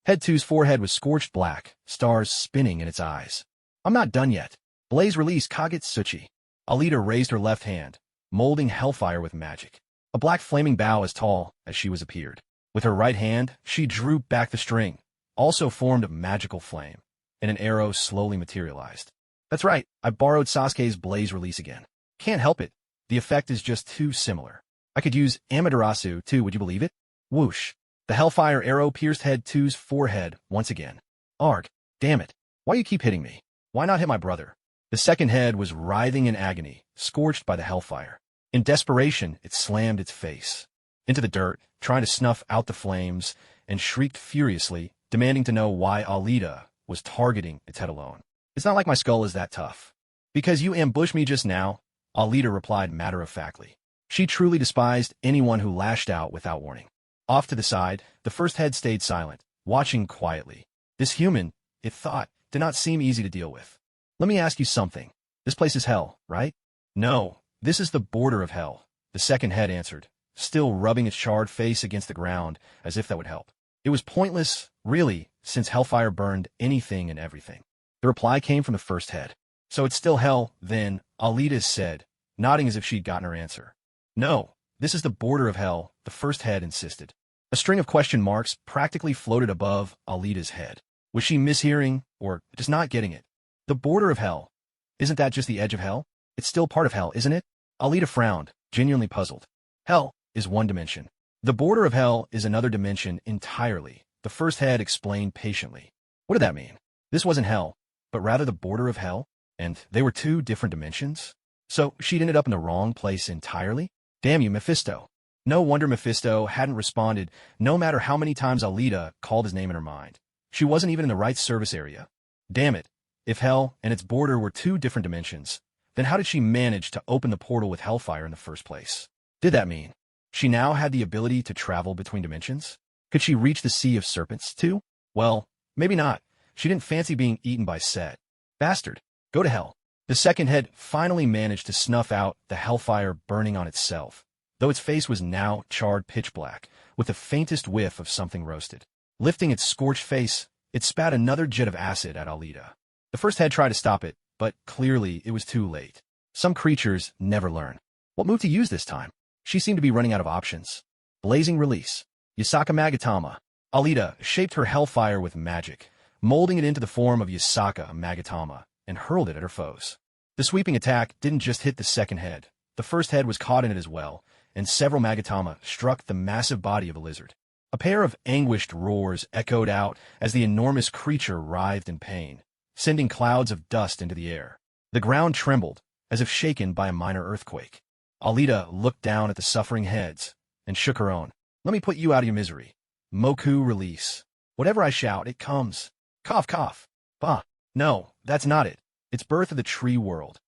Head 2's forehead was scorched black, stars spinning in its eyes. I'm not done yet. Blaze release Kagetsuchi. Alita raised her left hand, molding hellfire with magic. A black flaming bow as tall as she was appeared. With her right hand, she drew back the string, also formed a magical flame, and an arrow slowly materialized. That's right, I borrowed Sasuke's blaze release again. Can't help it. The effect is just too similar. I could use Amaterasu too, would you believe it? Whoosh. The hellfire arrow pierced Head 2's forehead once again. Arg, damn it. Why you keep hitting me? Why not hit my brother? The second head was writhing in agony, scorched by the hellfire. In desperation, it slammed its face into the dirt, trying to snuff out the flames, and shrieked furiously, demanding to know why Alita was targeting its head alone. It's not like my skull is that tough. Because you ambushed me just now, Alita replied matter-of-factly. She truly despised anyone who lashed out without warning. Off to the side, the first head stayed silent, watching quietly. This human, it thought, did not seem easy to deal with. Let me ask you something. This place is hell, right? No, this is the border of hell, the second head answered, still rubbing its charred face against the ground as if that would help. It was pointless, really, since hellfire burned anything and everything. The reply came from the first head. So it's still hell, then, Alita said, nodding as if she'd gotten her answer. No, this is the border of hell, the first head insisted. A string of question marks practically floated above Alita's head. Was she mishearing, or just not getting it? The border of hell. Isn't that just the edge of hell? It's still part of hell, isn't it? Alita frowned, genuinely puzzled. Hell is one dimension. The border of hell is another dimension entirely, the first head explained patiently. What did that mean? This wasn't hell, but rather the border of hell? And they were two different dimensions? So she'd ended up in the wrong place entirely? Damn you, Mephisto. No wonder Mephisto hadn't responded, no matter how many times Alita called his name in her mind. She wasn't even in the right service area. Damn it. If hell and its border were two different dimensions, then how did she manage to open the portal with hellfire in the first place? Did that mean she now had the ability to travel between dimensions? Could she reach the Sea of Serpents, too? Well, maybe not. She didn't fancy being eaten by Set. Bastard. Go to hell. The second head finally managed to snuff out the hellfire burning on itself, though its face was now charred pitch black, with the faintest whiff of something roasted. Lifting its scorched face, it spat another jet of acid at Alita. The first head tried to stop it, but clearly it was too late. Some creatures never learn. What move to use this time? She seemed to be running out of options. Blazing Release. Yasaka Magatama. Alita shaped her hellfire with magic, molding it into the form of Yasaka Magatama, and hurled it at her foes. The sweeping attack didn't just hit the second head. The first head was caught in it as well, and several Magatama struck the massive body of the lizard. A pair of anguished roars echoed out as the enormous creature writhed in pain, sending clouds of dust into the air. The ground trembled, as if shaken by a minor earthquake. Alita looked down at the suffering heads and shook her own. Let me put you out of your misery. Moku Release. Whatever I shout, it comes. Cough, cough. Bah. No, that's not it. It's Birth of the Tree World.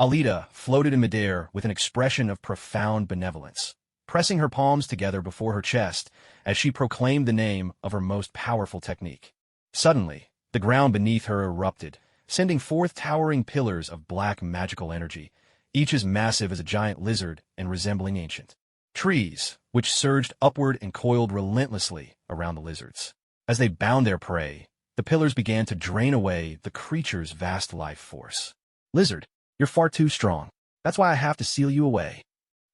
Alita floated in midair with an expression of profound benevolence, pressing her palms together before her chest as she proclaimed the name of her most powerful technique. Suddenly, the ground beneath her erupted, sending forth towering pillars of black magical energy, each as massive as a giant lizard and resembling ancient trees, which surged upward and coiled relentlessly around the lizards. As they bound their prey, the pillars began to drain away the creature's vast life force. Lizard, you're far too strong. That's why I have to seal you away.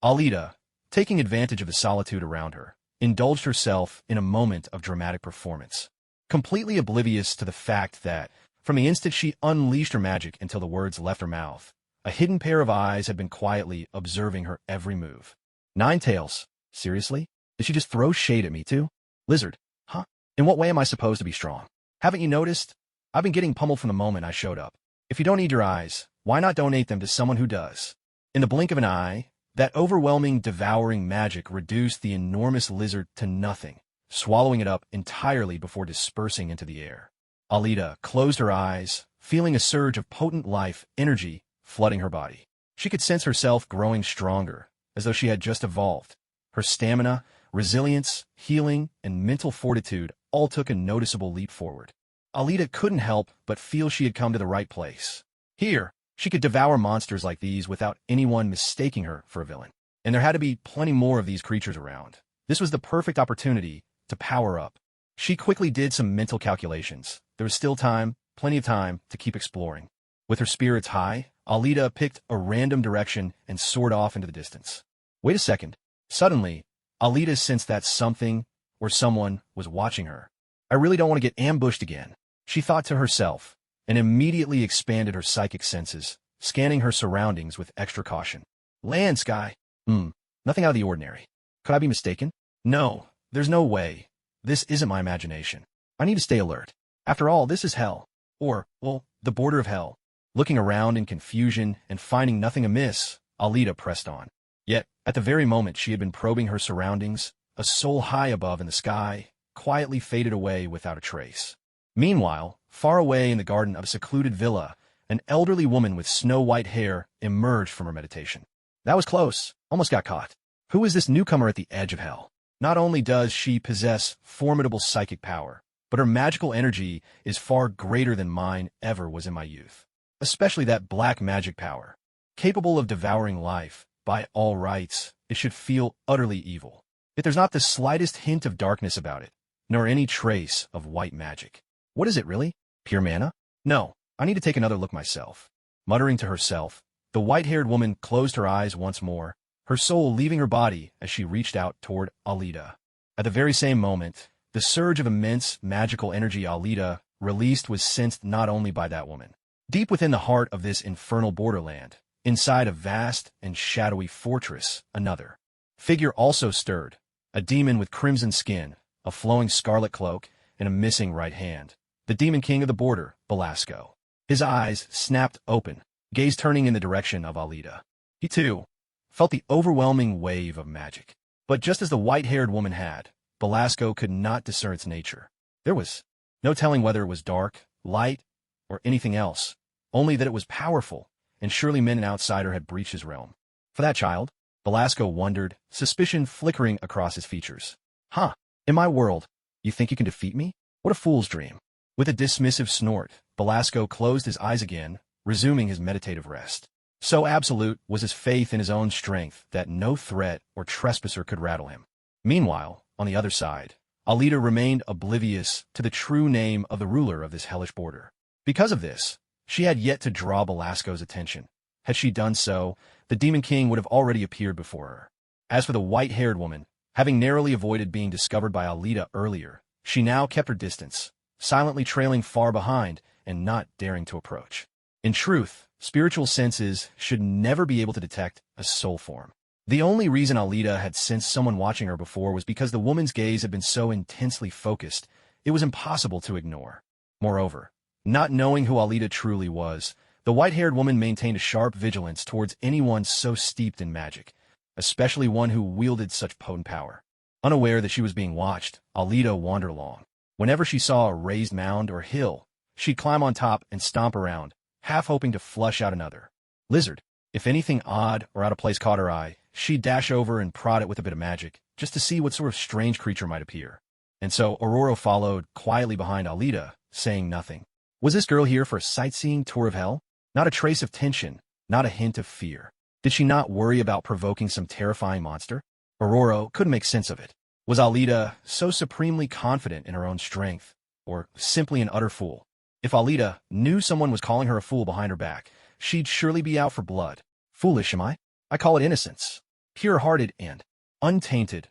Alita, taking advantage of the solitude around her, indulged herself in a moment of dramatic performance, completely oblivious to the fact that, from the instant she unleashed her magic until the words left her mouth, a hidden pair of eyes had been quietly observing her every move. Ninetales, seriously? Did she just throw shade at me too? Lizard, huh? In what way am I supposed to be strong? Haven't you noticed? I've been getting pummeled from the moment I showed up. If you don't need your eyes, why not donate them to someone who does? In the blink of an eye, that overwhelming, devouring magic reduced the enormous lizard to nothing, swallowing it up entirely before dispersing into the air. Alita closed her eyes, feeling a surge of potent life energy flooding her body. She could sense herself growing stronger, as though she had just evolved. Her stamina, resilience, healing, and mental fortitude all took a noticeable leap forward. Alita couldn't help but feel she had come to the right place. Here, she could devour monsters like these without anyone mistaking her for a villain. And there had to be plenty more of these creatures around. This was the perfect opportunity to power up. She quickly did some mental calculations. There was still time, plenty of time, to keep exploring. With her spirits high, Alita picked a random direction and soared off into the distance. Wait a second. Suddenly, Alita sensed that something or someone was watching her. I really don't want to get ambushed again, she thought to herself, and immediately expanded her psychic senses, scanning her surroundings with extra caution. Land, sky. Nothing out of the ordinary. Could I be mistaken? No, there's no way. This isn't my imagination. I need to stay alert. After all, this is hell. Or, well, the border of hell. Looking around in confusion and finding nothing amiss, Alita pressed on. Yet, at the very moment she had been probing her surroundings, a soul high above in the sky quietly faded away without a trace. Meanwhile, far away in the garden of a secluded villa, an elderly woman with snow-white hair emerged from her meditation. That was close. Almost got caught. Who is this newcomer at the edge of hell? Not only does she possess formidable psychic power, but her magical energy is far greater than mine ever was in my youth. Especially that black magic power. Capable of devouring life, by all rights, it should feel utterly evil. Yet there's not the slightest hint of darkness about it, nor any trace of white magic. What is it really? Pure mana? No, I need to take another look myself. Muttering to herself, the white-haired woman closed her eyes once more, her soul leaving her body as she reached out toward Alita. At the very same moment, the surge of immense magical energy Alita released was sensed not only by that woman. Deep within the heart of this infernal borderland, inside a vast and shadowy fortress, another figure also stirred, a demon with crimson skin, a flowing scarlet cloak, and a missing right hand. The demon king of the border, Belasco. His eyes snapped open, gaze turning in the direction of Alita. He, too, felt the overwhelming wave of magic. But just as the white-haired woman had, Belasco could not discern its nature. There was no telling whether it was dark, light, or anything else, only that it was powerful, and surely meant an outsider had breached his realm. For that child, Belasco wondered, suspicion flickering across his features. Huh, in my world, you think you can defeat me? What a fool's dream. With a dismissive snort, Belasco closed his eyes again, resuming his meditative rest. So absolute was his faith in his own strength that no threat or trespasser could rattle him. Meanwhile, on the other side, Alita remained oblivious to the true name of the ruler of this hellish border. Because of this, she had yet to draw Belasco's attention, Had she done so, the Demon King would have already appeared before her. As for the white-haired woman, having narrowly avoided being discovered by Alita earlier, she now kept her distance, silently trailing far behind and not daring to approach. In truth, spiritual senses should never be able to detect a soul form. The only reason Alita had sensed someone watching her before was because the woman's gaze had been so intensely focused, it was impossible to ignore. Moreover, not knowing who Alita truly was, the white-haired woman maintained a sharp vigilance towards anyone so steeped in magic, especially one who wielded such potent power. Unaware that she was being watched, Alita wandered along. Whenever she saw a raised mound or hill, she'd climb on top and stomp around, half hoping to flush out another lizard. If anything odd or out of place caught her eye, she'd dash over and prod it with a bit of magic, just to see what sort of strange creature might appear. And so Aurora followed quietly behind Alita, saying nothing. Was this girl here for a sightseeing tour of hell? Not a trace of tension, not a hint of fear. Did she not worry about provoking some terrifying monster? Aurora couldn't make sense of it. Was Alita so supremely confident in her own strength, or simply an utter fool? If Alita knew someone was calling her a fool behind her back, she'd surely be out for blood. Foolish, am I? I call it innocence. Pure-hearted and untainted.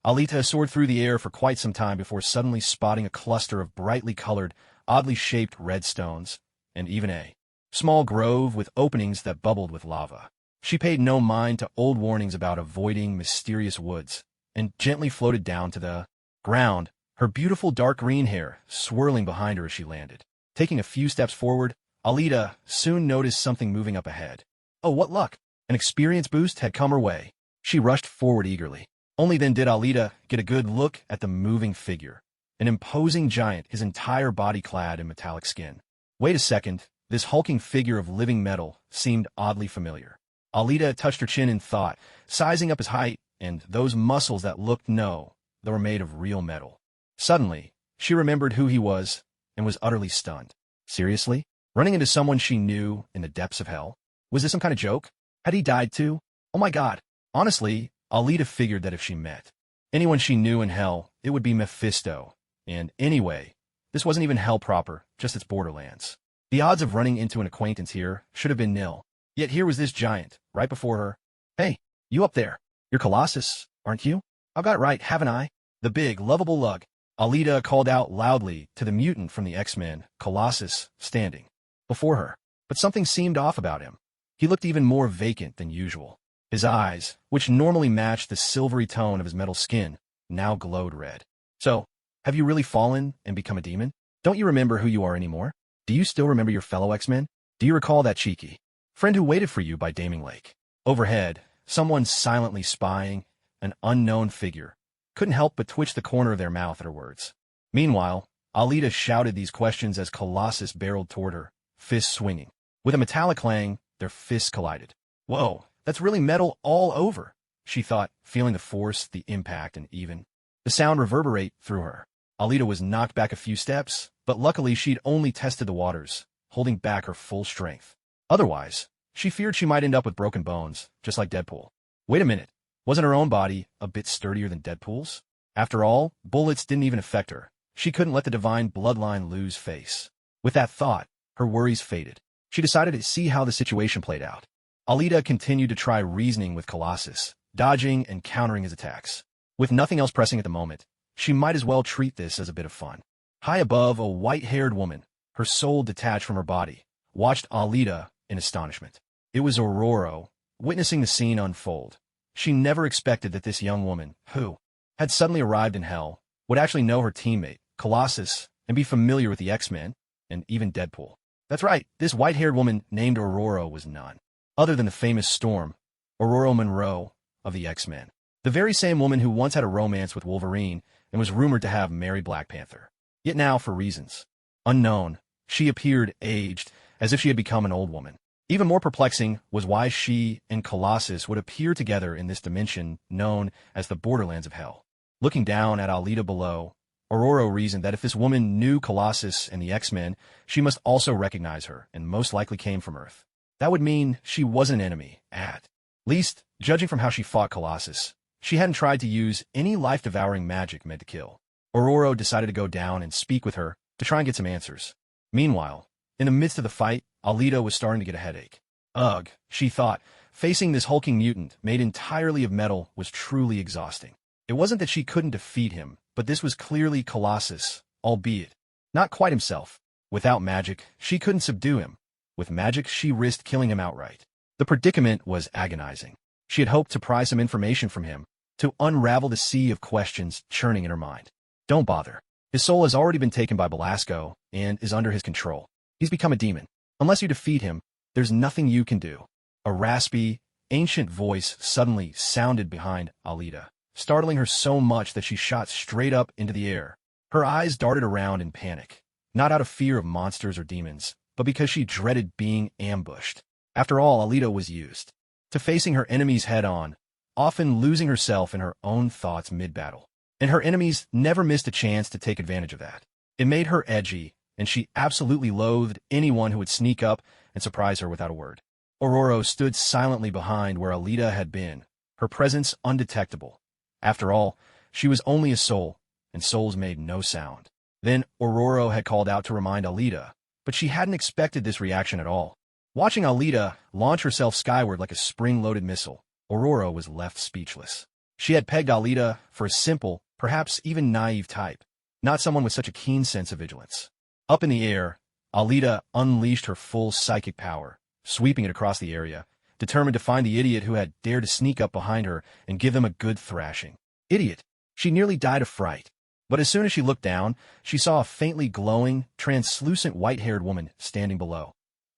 Alita soared through the air for quite some time before suddenly spotting a cluster of brightly colored, oddly shaped red stones, and even a small grove with openings that bubbled with lava. She paid no mind to old warnings about avoiding mysterious woods, and gently floated down to the ground, her beautiful dark green hair swirling behind her as she landed. Taking a few steps forward, Alita soon noticed something moving up ahead. Oh, what luck! An experience boost had come her way. She rushed forward eagerly. Only then did Alita get a good look at the moving figure. An imposing giant, his entire body clad in metallic skin. Wait a second, this hulking figure of living metal seemed oddly familiar. Alita touched her chin in thought, sizing up his height and those muscles that looked they were made of real metal. Suddenly, she remembered who he was and was utterly stunned. Seriously? Running into someone she knew in the depths of hell? Was this some kind of joke? Had he died too? Oh my god. Honestly, Alita figured that if she met anyone she knew in hell, it would be Mephisto. And anyway, this wasn't even hell proper, just its borderlands. The odds of running into an acquaintance here should have been nil. Yet here was this giant, right before her. Hey, you up there. You're Colossus, aren't you? I've got it right, haven't I? The big, lovable lug. Alita called out loudly to the mutant from the X-Men, Colossus, standing before her. But something seemed off about him. He looked even more vacant than usual. His eyes, which normally matched the silvery tone of his metal skin, now glowed red. So, have you really fallen and become a demon? Don't you remember who you are anymore? Do you still remember your fellow X-Men? Do you recall that cheeky friend who waited for you by Daming Lake? Overhead, someone silently spying, an unknown figure, couldn't help but twitch the corner of their mouth at her words. Meanwhile, Alita shouted these questions as Colossus barreled toward her, fists swinging. With a metallic clang, their fists collided. Whoa, that's really metal all over, she thought, feeling the force, the impact, and even the sound reverberate through her. Alita was knocked back a few steps, but luckily she'd only tested the waters, holding back her full strength. Otherwise, she feared she might end up with broken bones, just like Deadpool. Wait a minute, wasn't her own body a bit sturdier than Deadpool's? After all, bullets didn't even affect her. She couldn't let the divine bloodline lose face. With that thought, her worries faded. She decided to see how the situation played out. Alita continued to try reasoning with Colossus, dodging and countering his attacks. With nothing else pressing at the moment, she might as well treat this as a bit of fun. High above, a white-haired woman, her soul detached from her body, watched Alita in astonishment. It was Aurora, witnessing the scene unfold. She never expected that this young woman, who had suddenly arrived in hell, would actually know her teammate, Colossus, and be familiar with the X-Men, and even Deadpool. That's right, this white-haired woman named Aurora was none other than the famous Storm, Aurora Monroe, of the X-Men. The very same woman who once had a romance with Wolverine and was rumored to have married Black Panther. Yet now, for reasons unknown, she appeared aged, as if she had become an old woman. Even more perplexing was why she and Colossus would appear together in this dimension known as the Borderlands of Hell. Looking down at Alita below, Aurora reasoned that if this woman knew Colossus and the X-Men, she must also recognize her and most likely came from Earth. That would mean she wasn't an enemy, at least, judging from how she fought Colossus. She hadn't tried to use any life-devouring magic meant to kill. Aurora decided to go down and speak with her to try and get some answers. Meanwhile, in the midst of the fight, Alita was starting to get a headache. Ugh, she thought. Facing this hulking mutant, made entirely of metal, was truly exhausting. It wasn't that she couldn't defeat him, but this was clearly Colossus, albeit not quite himself. Without magic, she couldn't subdue him. With magic, she risked killing him outright. The predicament was agonizing. She had hoped to pry some information from him, to unravel the sea of questions churning in her mind. Don't bother. His soul has already been taken by Belasco, and is under his control. He's become a demon. Unless you defeat him, there's nothing you can do. A raspy, ancient voice suddenly sounded behind Alita, startling her so much that she shot straight up into the air. Her eyes darted around in panic, not out of fear of monsters or demons, but because she dreaded being ambushed. After all, Alita was used to facing her enemies head-on, often losing herself in her own thoughts mid-battle. And her enemies never missed a chance to take advantage of that. It made her edgy, and she absolutely loathed anyone who would sneak up and surprise her without a word. Ororo stood silently behind where Alita had been, her presence undetectable. After all, she was only a soul, and souls made no sound. Then Ororo had called out to remind Alita, but she hadn't expected this reaction at all. Watching Alita launch herself skyward like a spring-loaded missile, Ororo was left speechless. She had pegged Alita for a simple, perhaps even naive type, not someone with such a keen sense of vigilance. Up in the air, Alita unleashed her full psychic power, sweeping it across the area, determined to find the idiot who had dared to sneak up behind her and give them a good thrashing. Idiot! She nearly died of fright. But as soon as she looked down, she saw a faintly glowing, translucent white-haired woman standing below.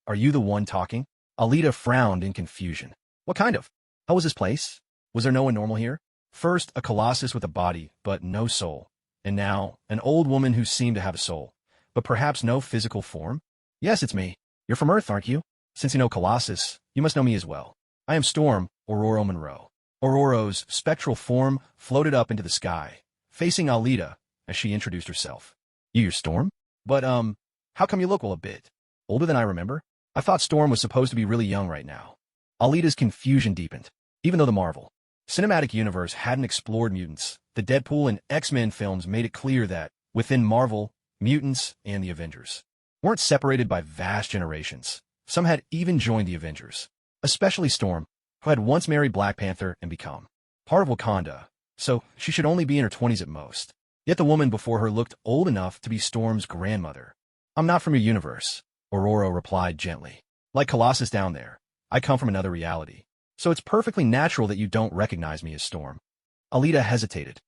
Are you the one talking? Alita frowned in confusion. What kind of? How was this place? Was there no one normal here? First, a colossus with a body, but no soul. And now, an old woman who seemed to have a soul, but perhaps no physical form? Yes, it's me. You're from Earth, aren't you? Since you know Colossus, you must know me as well. I am Storm, Ororo Monroe. Ororo's spectral form floated up into the sky, facing Alita as she introduced herself. You're Storm? But, how come you look, well, a bit older than I remember? I thought Storm was supposed to be really young right now. Alita's confusion deepened. Even though the Marvel Cinematic Universe hadn't explored mutants, the Deadpool and X-Men films made it clear that, within Marvel, mutants and the Avengers weren't separated by vast generations. Some had even joined the Avengers, especially Storm, who had once married Black Panther and become part of Wakanda, so she should only be in her 20s at most. Yet the woman before her looked old enough to be Storm's grandmother. I'm not from your universe, Ororo replied gently. Like Colossus down there, I come from another reality, so it's perfectly natural that you don't recognize me as Storm. Alita hesitated.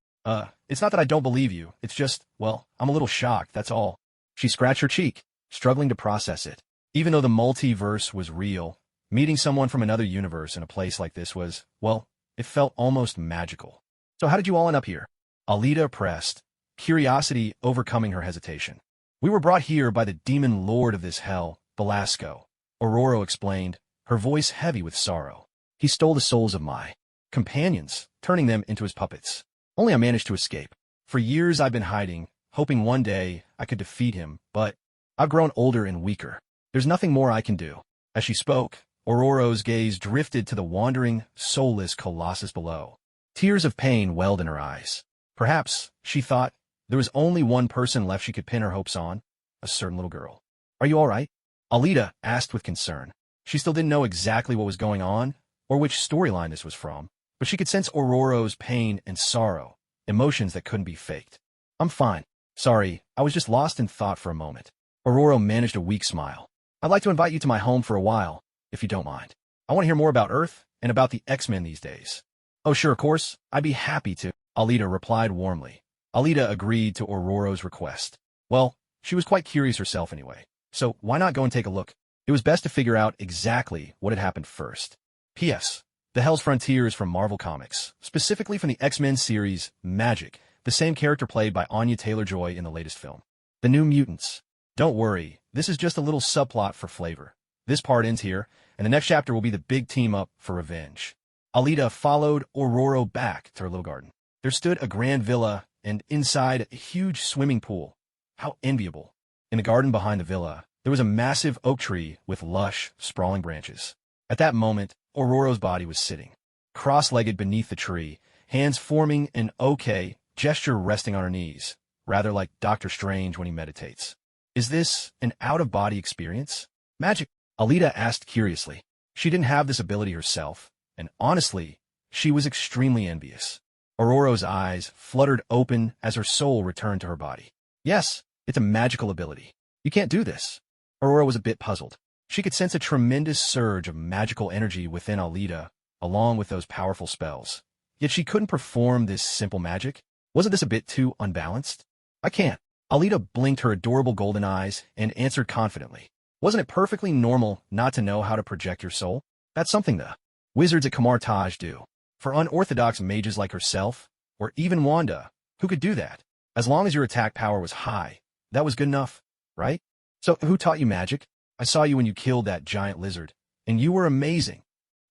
It's not that I don't believe you, it's just, well, I'm a little shocked, that's all. She scratched her cheek, struggling to process it. Even though the multiverse was real, meeting someone from another universe in a place like this was, well, it felt almost magical. So how did you all end up here? Alita pressed, curiosity overcoming her hesitation. We were brought here by the demon lord of this hell, Belasco, Ororo explained, her voice heavy with sorrow. He stole the souls of my companions, turning them into his puppets. Only I managed to escape. For years I've been hiding, hoping one day I could defeat him, but I've grown older and weaker. There's nothing more I can do. As she spoke, Ororo's gaze drifted to the wandering, soulless Colossus below. Tears of pain welled in her eyes. Perhaps, she thought, there was only one person left she could pin her hopes on, a certain little girl. Are you all right? Alita asked with concern. She still didn't know exactly what was going on, or which storyline this was from, but she could sense Ororo's pain and sorrow, emotions that couldn't be faked. I'm fine. Sorry, I was just lost in thought for a moment. Ororo managed a weak smile. I'd like to invite you to my home for a while, if you don't mind. I want to hear more about Earth and about the X-Men these days. Oh, sure, of course. I'd be happy to, Alita replied warmly. Alita agreed to Ororo's request. Well, she was quite curious herself anyway, so why not go and take a look? It was best to figure out exactly what had happened first. P.S. The Hell's Frontier is from Marvel Comics, specifically from the X-Men series Magic, the same character played by Anya Taylor-Joy in the latest film. The New Mutants. Don't worry, this is just a little subplot for flavor. This part ends here, and the next chapter will be the big team-up for revenge. Alita followed Ororo back to her little garden. There stood a grand villa, and inside a huge swimming pool. How enviable. In the garden behind the villa, there was a massive oak tree with lush, sprawling branches. At that moment, Ororo's body was sitting, cross-legged beneath the tree, hands forming an OK gesture resting on her knees, rather like Dr. Strange when he meditates. Is this an out-of-body experience? Magic? Alita asked curiously. She didn't have this ability herself, and honestly, she was extremely envious. Aurora's eyes fluttered open as her soul returned to her body. Yes, it's a magical ability. You can't do this. Aurora was a bit puzzled. She could sense a tremendous surge of magical energy within Alita, along with those powerful spells. Yet she couldn't perform this simple magic. Wasn't this a bit too unbalanced? I can't. Alita blinked her adorable golden eyes and answered confidently. Wasn't it perfectly normal not to know how to project your soul? That's something the wizards at Kamartaj do. For unorthodox mages like herself, or even Wanda, who could do that. As long as your attack power was high, that was good enough, right? So who taught you magic? I saw you when you killed that giant lizard, and you were amazing.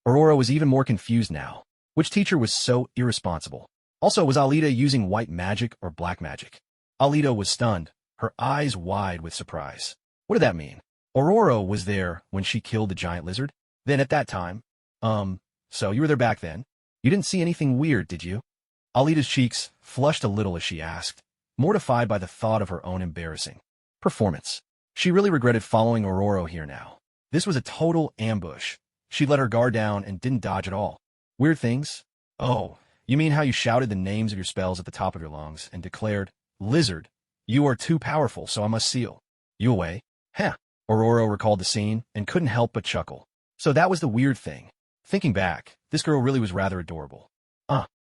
Aurora was even more confused now. Which teacher was so irresponsible? Also, was Alita using white magic or black magic? Alita was stunned, her eyes wide with surprise. What did that mean? Aurora was there when she killed the giant lizard? Then at that time? So you were there back then? You didn't see anything weird, did you? Alita's cheeks flushed a little as she asked, mortified by the thought of her own embarrassing performance. She really regretted following Aurora here now. This was a total ambush. She let her guard down and didn't dodge at all. Weird things? Oh, you mean how you shouted the names of your spells at the top of your lungs and declared, "Lizard, you are too powerful, so I must seal you away." Heh. Aurora recalled the scene and couldn't help but chuckle. So that was the weird thing. Thinking back, this girl really was rather adorable.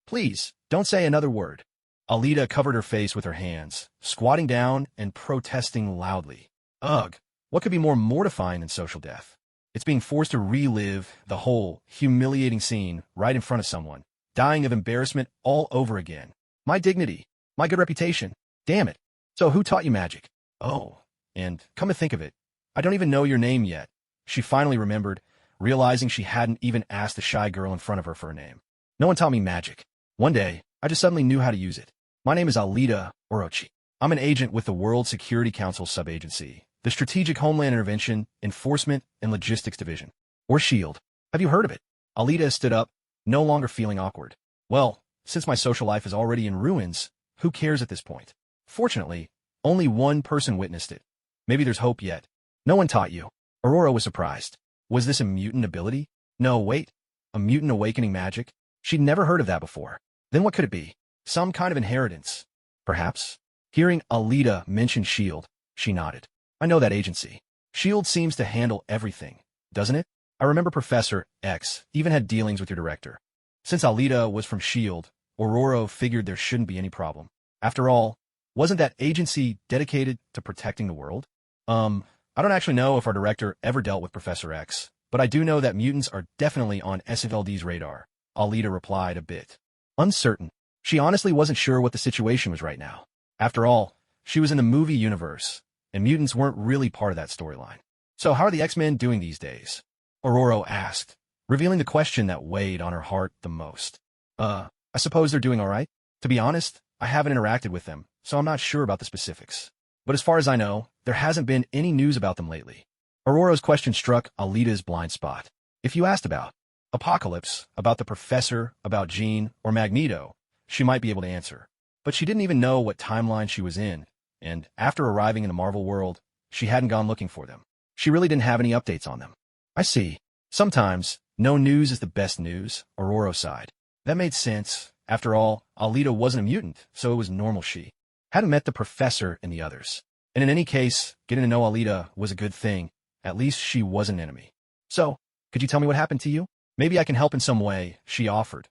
Please, don't say another word. Alita covered her face with her hands, squatting down and protesting loudly. Ugh, what could be more mortifying than social death? It's being forced to relive the whole humiliating scene right in front of someone, dying of embarrassment all over again. My dignity, my good reputation, damn it. So who taught you magic? Oh, and come to think of it, I don't even know your name yet. She finally remembered, realizing she hadn't even asked the shy girl in front of her for a name. No one taught me magic. One day, I just suddenly knew how to use it. My name is Alita Orochi. I'm an agent with the World Security Council Sub-Agency, the Strategic Homeland Intervention, Enforcement, and Logistics Division, or SHIELD. Have you heard of it? Alita stood up, no longer feeling awkward. Well, since my social life is already in ruins, who cares at this point? Fortunately, only one person witnessed it. Maybe there's hope yet. No one taught you. Aurora was surprised. Was this a mutant ability? No, wait. A mutant awakening magic? She'd never heard of that before. Then what could it be? Some kind of inheritance. Perhaps? Hearing Alita mention SHIELD, she nodded. I know that agency. SHIELD seems to handle everything, doesn't it? I remember Professor X even had dealings with your director. Since Alita was from SHIELD, Aurora figured there shouldn't be any problem. After all, wasn't that agency dedicated to protecting the world? I don't actually know if our director ever dealt with Professor X, but I do know that mutants are definitely on SFLD's radar. Alita replied a bit uncertain. She honestly wasn't sure what the situation was right now. After all, she was in the movie universe, and mutants weren't really part of that storyline. So how are the X-Men doing these days? Aurora asked, revealing the question that weighed on her heart the most. I suppose they're doing all right. To be honest, I haven't interacted with them, so I'm not sure about the specifics. But as far as I know, there hasn't been any news about them lately. Aurora's question struck Alita's blind spot. If you asked about Apocalypse, about the Professor, about Jean, or Magneto, she might be able to answer. But she didn't even know what timeline she was in, and after arriving in the Marvel world, she hadn't gone looking for them. She really didn't have any updates on them. I see. Sometimes, no news is the best news, Aurora sighed. That made sense. After all, Alita wasn't a mutant, so it was normal she hadn't met the Professor and the others. And in any case, getting to know Alita was a good thing. At least she was an enemy. So, could you tell me what happened to you? Maybe I can help in some way, she offered.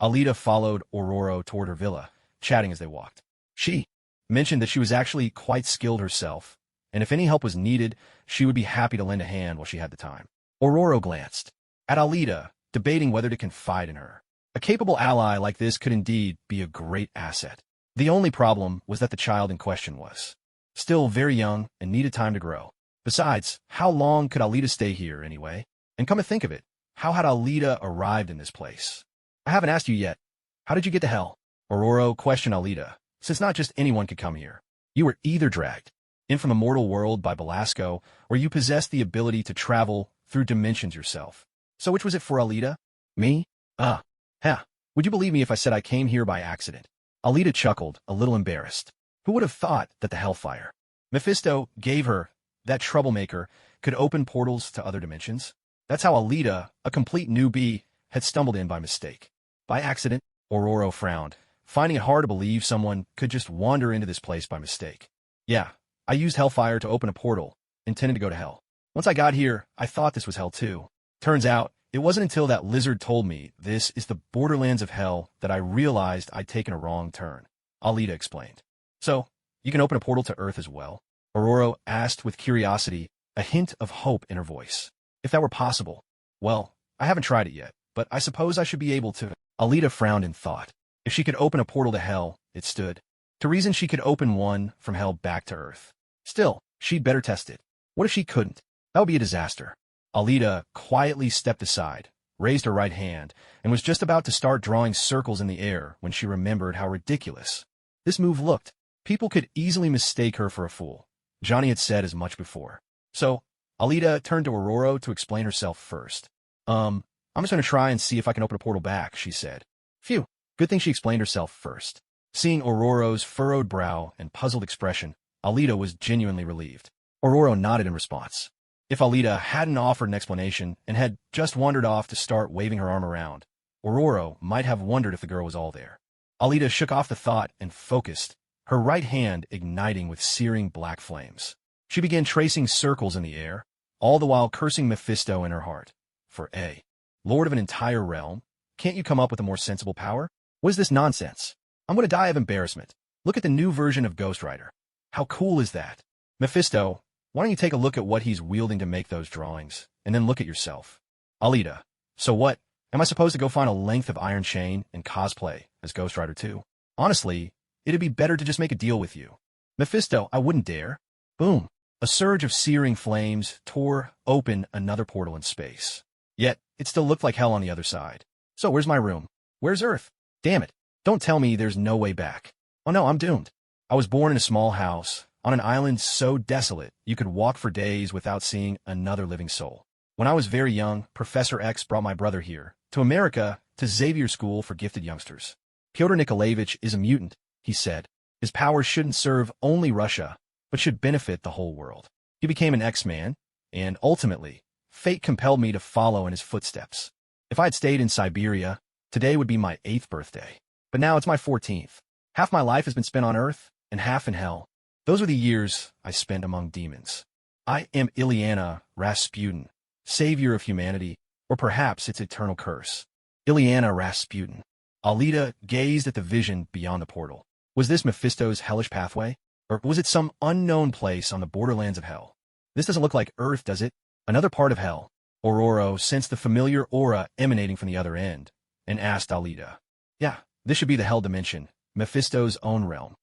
Alita followed Aurora toward her villa, chatting as they walked. She mentioned that she was actually quite skilled herself, and if any help was needed, she would be happy to lend a hand while she had the time. Aurora glanced at Alita, debating whether to confide in her. A capable ally like this could indeed be a great asset. The only problem was that the child in question was still very young and needed time to grow. Besides, how long could Alita stay here anyway? And come to think of it, how had Alita arrived in this place? I haven't asked you yet. How did you get to hell? Aurora questioned Alita, since not just anyone could come here. You were either dragged in from a mortal world by Belasco, or you possessed the ability to travel through dimensions yourself. So which was it for Alita? Me? Would you believe me if I said I came here by accident? Alita chuckled, a little embarrassed. Who would have thought that the Hellfire Mephisto gave her, that troublemaker, could open portals to other dimensions? That's how Alita, a complete newbie, had stumbled in by mistake. By accident, Ororo frowned, finding it hard to believe someone could just wander into this place by mistake. Yeah, I used Hellfire to open a portal, intending to go to hell. Once I got here, I thought this was hell too. Turns out, it wasn't until that lizard told me this is the borderlands of hell that I realized I'd taken a wrong turn. Alita explained. So, you can open a portal to Earth as well? Ororo asked with curiosity, a hint of hope in her voice. If that were possible. Well, I haven't tried it yet, but I suppose I should be able to. Alita frowned in thought. If she could open a portal to hell, it stood to reason she could open one from hell back to Earth. Still, she'd better test it. What if she couldn't? That would be a disaster. Alita quietly stepped aside, raised her right hand, and was just about to start drawing circles in the air when she remembered how ridiculous this move looked. People could easily mistake her for a fool. Johnny had said as much before. So, Alita turned to Ororo to explain herself first. I'm just going to try and see if I can open a portal back, she said. Phew, good thing she explained herself first. Seeing Ororo's furrowed brow and puzzled expression, Alita was genuinely relieved. Ororo nodded in response. If Alita hadn't offered an explanation and had just wandered off to start waving her arm around, Ororo might have wondered if the girl was all there. Alita shook off the thought and focused, her right hand igniting with searing black flames. She began tracing circles in the air, all the while cursing Mephisto in her heart. For A, Lord of an entire realm, can't you come up with a more sensible power? What is this nonsense? I'm going to die of embarrassment. Look at the new version of Ghost Rider. How cool is that? Mephisto, why don't you take a look at what he's wielding to make those drawings, and then look at yourself. Alita, so what? Am I supposed to go find a length of iron chain and cosplay as Ghost Rider 2? Honestly, it'd be better to just make a deal with you. Mephisto, I wouldn't dare. Boom. A surge of searing flames tore open another portal in space. Yet, it still looked like hell on the other side. So where's my room? Where's Earth? Damn it. Don't tell me there's no way back. Oh no, I'm doomed. I was born in a small house, on an island so desolate you could walk for days without seeing another living soul. When I was very young, Professor X brought my brother here, to America, to Xavier School for Gifted Youngsters. Pyotr Nikolaevich is a mutant, he said. His powers shouldn't serve only Russia, but should benefit the whole world. He became an X-Man, and ultimately, fate compelled me to follow in his footsteps. If I had stayed in Siberia, today would be my 8th birthday. But now it's my 14th. Half my life has been spent on Earth, and half in hell. Those are the years I spent among demons. I am Ileana Rasputin, savior of humanity, or perhaps its eternal curse. Ileana Rasputin. Alita gazed at the vision beyond the portal. Was this Mephisto's hellish pathway? Or was it some unknown place on the borderlands of hell? This doesn't look like Earth, does it? Another part of hell. Ororo sensed the familiar aura emanating from the other end, and asked Alita. Yeah, this should be the hell dimension, Mephisto's own realm.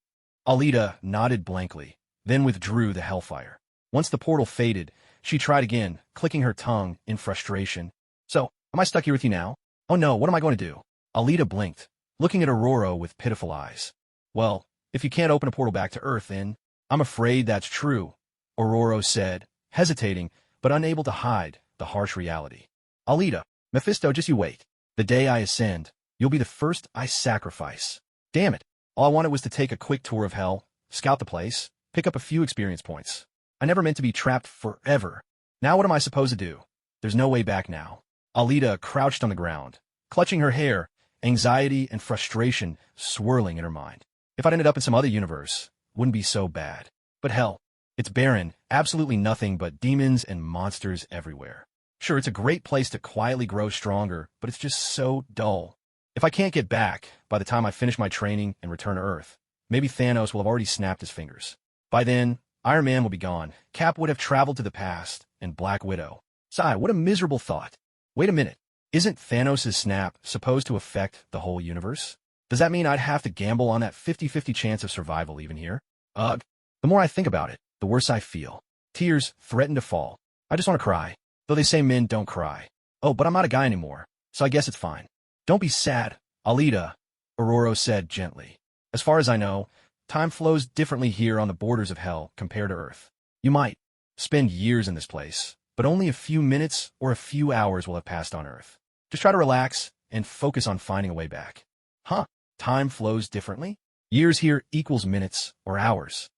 Alita nodded blankly, then withdrew the hellfire. Once the portal faded, she tried again, clicking her tongue in frustration. So, am I stuck here with you now? Oh no, what am I going to do? Alita blinked, looking at Ororo with pitiful eyes. Well, if you can't open a portal back to Earth, then I'm afraid that's true, Ororo said, hesitating, but unable to hide the harsh reality. Alita, Mephisto, just you wait. The day I ascend, you'll be the first I sacrifice. Damn it. All I wanted was to take a quick tour of hell, scout the place, pick up a few experience points. I never meant to be trapped forever. Now what am I supposed to do? There's no way back now. Alita crouched on the ground, clutching her hair, anxiety and frustration swirling in her mind. If I'd ended up in some other universe, wouldn't be so bad. But hell, it's barren, absolutely nothing but demons and monsters everywhere. Sure, it's a great place to quietly grow stronger, but it's just so dull. If I can't get back by the time I finish my training and return to Earth, maybe Thanos will have already snapped his fingers. By then, Iron Man will be gone, Cap would have traveled to the past, and Black Widow. Sigh, what a miserable thought. Wait a minute, isn't Thanos' snap supposed to affect the whole universe? Does that mean I'd have to gamble on that 50-50 chance of survival even here? Ugh. The more I think about it, the worse I feel. Tears threaten to fall. I just want to cry. Though they say men don't cry. Oh, but I'm not a guy anymore, so I guess it's fine. Don't be sad, Alita, Ororo said gently. As far as I know, time flows differently here on the borders of hell compared to Earth. You might spend years in this place, but only a few minutes or a few hours will have passed on Earth. Just try to relax and focus on finding a way back. Huh? Time flows differently? Years here equals minutes or hours.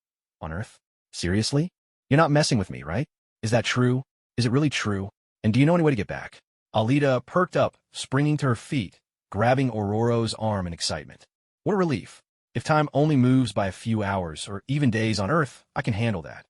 On Earth? Seriously? You're not messing with me, right? Is that true? Is it really true? And do you know any way to get back? Alita perked up, springing to her feet, grabbing Ororo's arm in excitement. What a relief. If time only moves by a few hours or even days on Earth, I can handle that.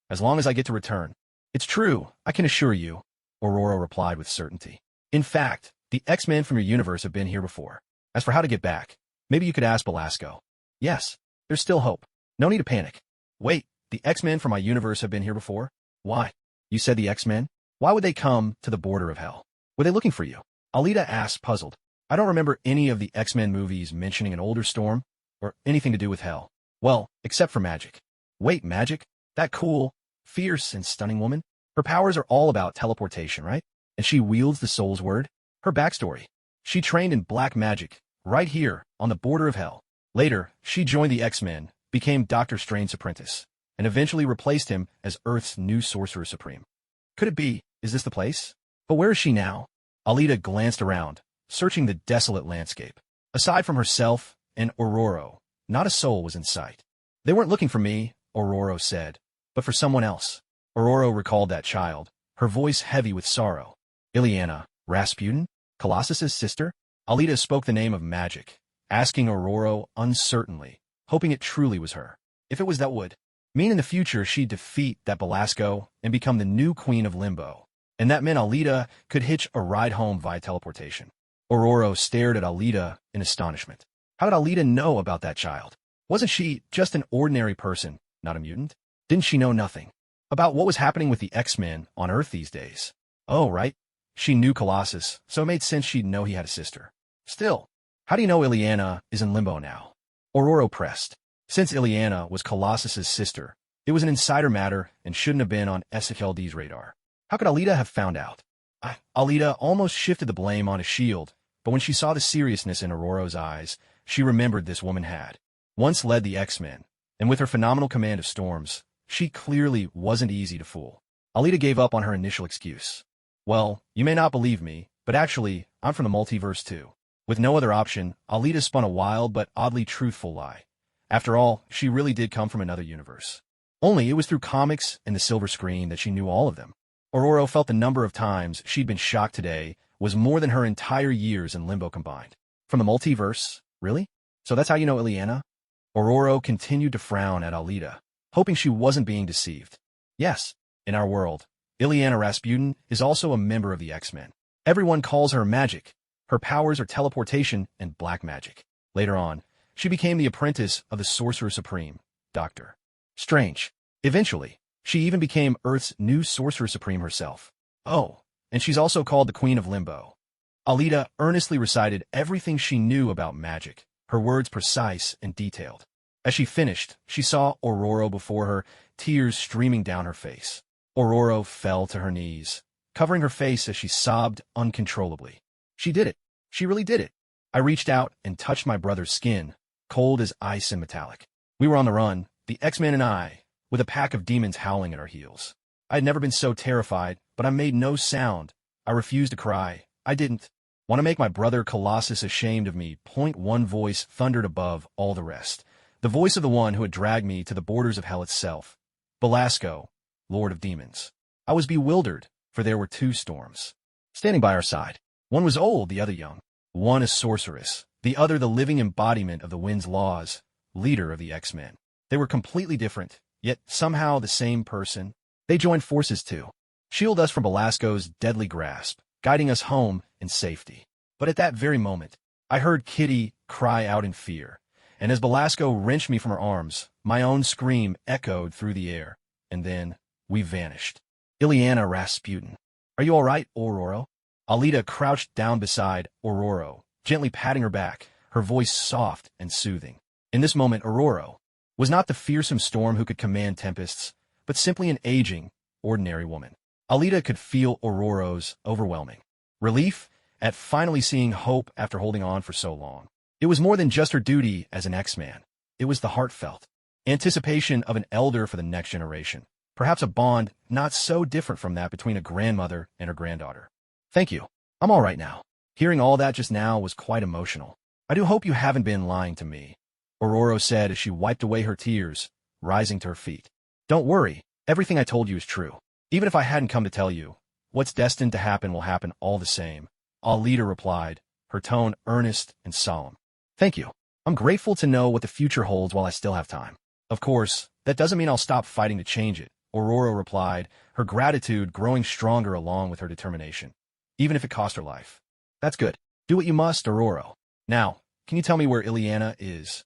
As long as I get to return. It's true, I can assure you, Ororo replied with certainty. In fact, the X-Men from your universe have been here before. As for how to get back, maybe you could ask Belasco. Yes, there's still hope. No need to panic. Wait, the X-Men from my universe have been here before? Why? You said the X-Men? Why would they come to the border of hell? Were they looking for you? Alita asked, puzzled. I don't remember any of the X-Men movies mentioning an older storm or anything to do with hell. Well, except for magic. Wait, magic? That cool, fierce, and stunning woman? Her powers are all about teleportation, right? And she wields the soul's word? Her backstory. She trained in black magic, right here, on the border of hell. Later, she joined the X-Men, became Doctor Strange's apprentice, and eventually replaced him as Earth's new Sorcerer Supreme. Could it be? Is this the place? But where is she now? Alita glanced around, searching the desolate landscape. Aside from herself and Ororo, not a soul was in sight. They weren't looking for me, Ororo said, but for someone else. Ororo recalled that child, her voice heavy with sorrow. Ileana, Rasputin? Colossus's sister? Alita spoke the name of magic, asking Ororo uncertainly, hoping it truly was her. If it was, that would mean in the future she'd defeat that Belasco and become the new Queen of Limbo. And that meant Alita could hitch a ride home via teleportation. Ororo stared at Alita in astonishment. How did Alita know about that child? Wasn't she just an ordinary person, not a mutant? Didn't she know nothing about what was happening with the X-Men on Earth these days? Oh, right. She knew Colossus, so it made sense she'd know he had a sister. Still, how do you know Ileana is in limbo now? Ororo pressed. Since Ileana was Colossus's sister, it was an insider matter and shouldn't have been on SKLD's radar. How could Alita have found out? Alita almost shifted the blame onto S.H.I.E.L.D., but when she saw the seriousness in Ororo's eyes, she remembered this woman had once led the X-Men, and with her phenomenal command of storms, she clearly wasn't easy to fool. Alita gave up on her initial excuse. Well, you may not believe me, but actually, I'm from the multiverse too. With no other option, Alita spun a wild but oddly truthful lie. After all, she really did come from another universe. Only it was through comics and the silver screen that she knew all of them. Ororo felt the number of times she'd been shocked today was more than her entire years in Limbo combined. From the multiverse? Really? So that's how you know Ileana? Ororo continued to frown at Alita, hoping she wasn't being deceived. Yes, in our world, Ileana Rasputin is also a member of the X-Men. Everyone calls her magic. Her powers are teleportation and black magic. Later on, she became the apprentice of the Sorcerer Supreme, Doctor Strange. Eventually, she even became Earth's new Sorcerer Supreme herself. Oh, and she's also called the Queen of Limbo. Alita earnestly recited everything she knew about magic, her words precise and detailed. As she finished, she saw Ororo before her, tears streaming down her face. Ororo fell to her knees, covering her face as she sobbed uncontrollably. She did it. She really did it. I reached out and touched my brother's skin, cold as ice and metallic. We were on the run, the X-Men and I, with a pack of demons howling at our heels. I had never been so terrified, but I made no sound. I refused to cry. I didn't want to make my brother Colossus ashamed of me. One voice thundered above all the rest. The voice of the one who had dragged me to the borders of hell itself. Belasco, Lord of Demons. I was bewildered, for there were two storms standing by our side. One was old, the other young. One a sorceress, the other the living embodiment of the wind's laws, leader of the X-Men. They were completely different, yet somehow the same person. They joined forces to shield us from Belasco's deadly grasp, guiding us home in safety. But at that very moment, I heard Kitty cry out in fear, and as Belasco wrenched me from her arms, my own scream echoed through the air, and then we vanished. Ileana Rasputin. Are you all right, Ororo? Alita crouched down beside Ororo, gently patting her back, her voice soft and soothing. In this moment, Ororo was not the fearsome storm who could command tempests, but simply an aging, ordinary woman. Alita could feel Ororo's overwhelming relief at finally seeing hope after holding on for so long. It was more than just her duty as an X-Man. It was the heartfelt anticipation of an elder for the next generation, perhaps a bond not so different from that between a grandmother and her granddaughter. Thank you. I'm all right now. Hearing all that just now was quite emotional. I do hope you haven't been lying to me, Ororo said as she wiped away her tears, rising to her feet. Don't worry, everything I told you is true. Even if I hadn't come to tell you, What's destined to happen will happen all the same, Alita replied, her tone earnest and solemn. Thank you. I'm grateful to know what the future holds while I still have time. Of course, that doesn't mean I'll stop fighting to change it, Aurora replied, her gratitude growing stronger along with her determination, even if it cost her life. That's good. Do what you must, Aurora. Now, can you tell me where Ileana is?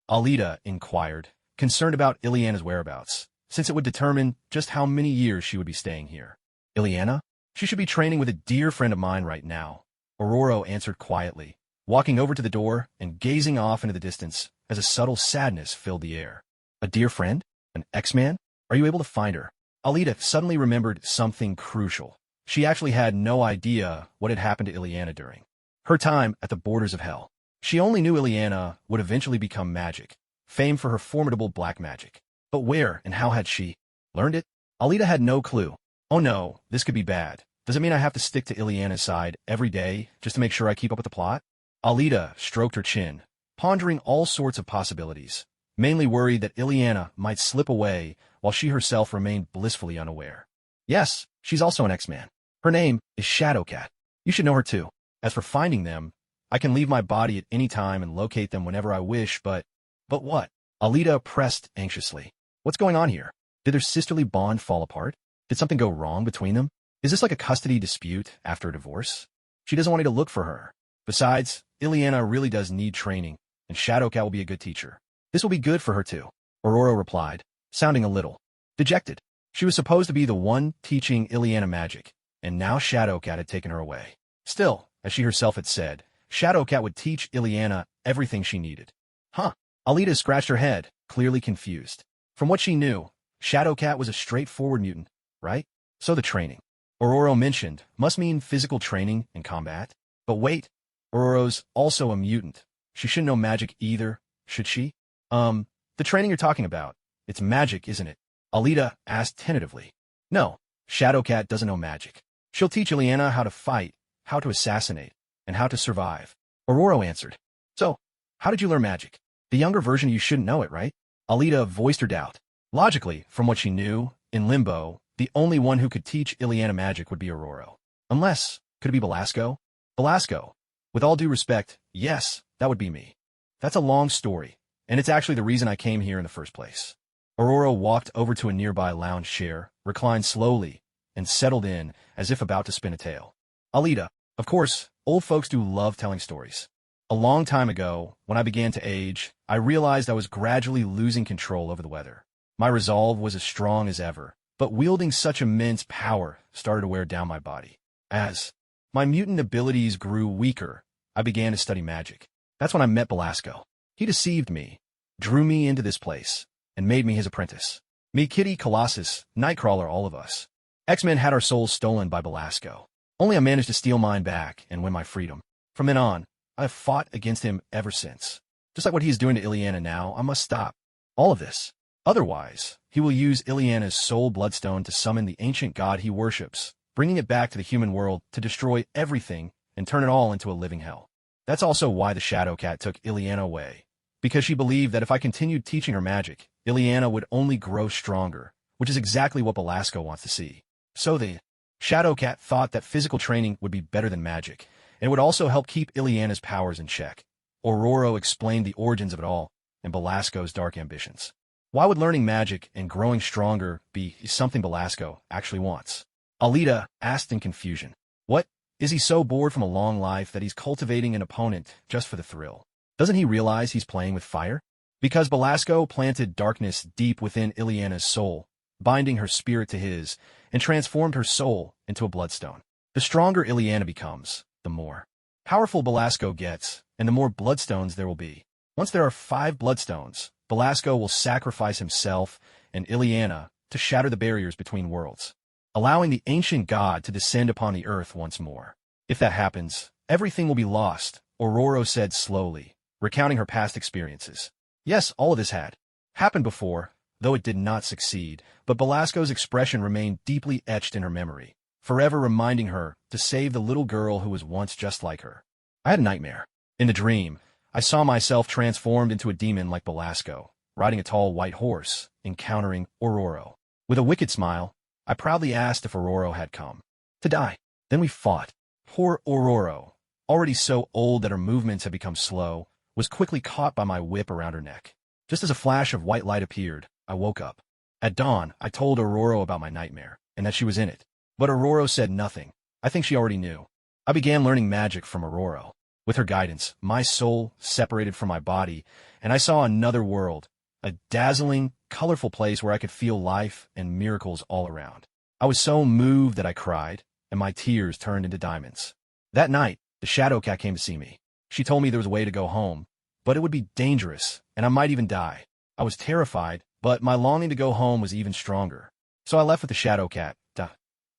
Alita inquired, concerned about Ileana's whereabouts, since it would determine just how many years she would be staying here. Ileana? She should be training with a dear friend of mine right now, Aurora answered quietly, walking over to the door and gazing off into the distance as a subtle sadness filled the air. A dear friend? An X-Man? Are you able to find her? Alita suddenly remembered something crucial. She actually had no idea what had happened to Ileana during her time at the borders of hell. She only knew Ileana would eventually become magic, famed for her formidable black magic. But where and how had she learned it? Alita had no clue. Oh no, this could be bad. Does it mean I have to stick to Ileana's side every day just to make sure I keep up with the plot? Alita stroked her chin, pondering all sorts of possibilities, mainly worried that Ileana might slip away while she herself remained blissfully unaware. Yes, she's also an X-Man. Her name is Shadowcat. You should know her too. As for finding them, I can leave my body at any time and locate them whenever I wish, but what? Alita pressed anxiously. What's going on here? Did their sisterly bond fall apart? Did something go wrong between them? Is this like a custody dispute after a divorce? She doesn't want me to look for her. Besides, Ileana really does need training, and Shadowcat will be a good teacher. This will be good for her too, Aurora replied, sounding a little dejected. She was supposed to be the one teaching Ileana magic, and now Shadowcat had taken her away. Still, as she herself had said, Shadowcat would teach Ileana everything she needed. Huh? Alita scratched her head, clearly confused. From what she knew, Shadowcat was a straightforward mutant, right? So the training Aurora mentioned must mean physical training and combat. But wait, Aurora's also a mutant. She shouldn't know magic either, should she? The training you're talking about, it's magic, isn't it? Alita asked tentatively. No, Shadowcat doesn't know magic. She'll teach Ileana how to fight, how to assassinate, and how to survive. Aurora answered. So, how did you learn magic? The younger version, you shouldn't know it, right? Alita voiced her doubt. Logically, from what she knew, in Limbo, the only one who could teach Ileana magic would be Aurora. Unless, could it be Belasco? Belasco. With all due respect, yes, that would be me. That's a long story, and it's actually the reason I came here in the first place. Aurora walked over to a nearby lounge chair, reclined slowly, and settled in as if about to spin a tale. Alita, of course, old folks do love telling stories. A long time ago, when I began to age, I realized I was gradually losing control over the weather. My resolve was as strong as ever, but wielding such immense power started to wear down my body. As my mutant abilities grew weaker, I began to study magic. That's when I met Belasco. He deceived me, drew me into this place, and made me his apprentice. Me, Kitty, Colossus, Nightcrawler, all of us. X-Men had our souls stolen by Belasco. Only I managed to steal mine back and win my freedom. From then on, I have fought against him ever since. Just like what he's doing to Ileana now, I must stop all of this. Otherwise, he will use Ileana's soul bloodstone to summon the ancient god he worships, bringing it back to the human world to destroy everything and turn it all into a living hell. That's also why the Shadowcat took Ileana away, because she believed that if I continued teaching her magic, Ileana would only grow stronger, which is exactly what Belasco wants to see. So the Shadowcat thought that physical training would be better than magic, and it would also help keep Ileana's powers in check. Aurora explained the origins of it all and Belasco's dark ambitions. Why would learning magic and growing stronger be something Belasco actually wants? Alita asked in confusion. What? Is he so bored from a long life that he's cultivating an opponent just for the thrill? Doesn't he realize he's playing with fire? Because Belasco planted darkness deep within Ileana's soul, binding her spirit to his, and transformed her soul into a bloodstone. The stronger Ileana becomes, the more powerful Belasco gets, and the more bloodstones there will be. Once there are 5 bloodstones, Belasco will sacrifice himself and Ileana to shatter the barriers between worlds, allowing the ancient god to descend upon the earth once more. If that happens, everything will be lost, Aurora said slowly, recounting her past experiences. Yes, all of this had happened before, though it did not succeed, but Belasco's expression remained deeply etched in her memory, forever reminding her to save the little girl who was once just like her. I had a nightmare. In the dream, I saw myself transformed into a demon like Belasco, riding a tall white horse, encountering Aurora. With a wicked smile, I proudly asked if Aurora had come. to die. Then we fought. Poor Aurora, already so old that her movements had become slow, was quickly caught by my whip around her neck. Just as a flash of white light appeared, I woke up. At dawn, I told Aurora about my nightmare, and that she was in it. But Aurora said nothing. I think she already knew. I began learning magic from Aurora. With her guidance, my soul separated from my body, and I saw another world, a dazzling, colorful place where I could feel life and miracles all around. I was so moved that I cried, and my tears turned into diamonds. That night, the shadow cat came to see me. She told me there was a way to go home, but it would be dangerous, and I might even die. I was terrified, but my longing to go home was even stronger. So I left with the shadow cat,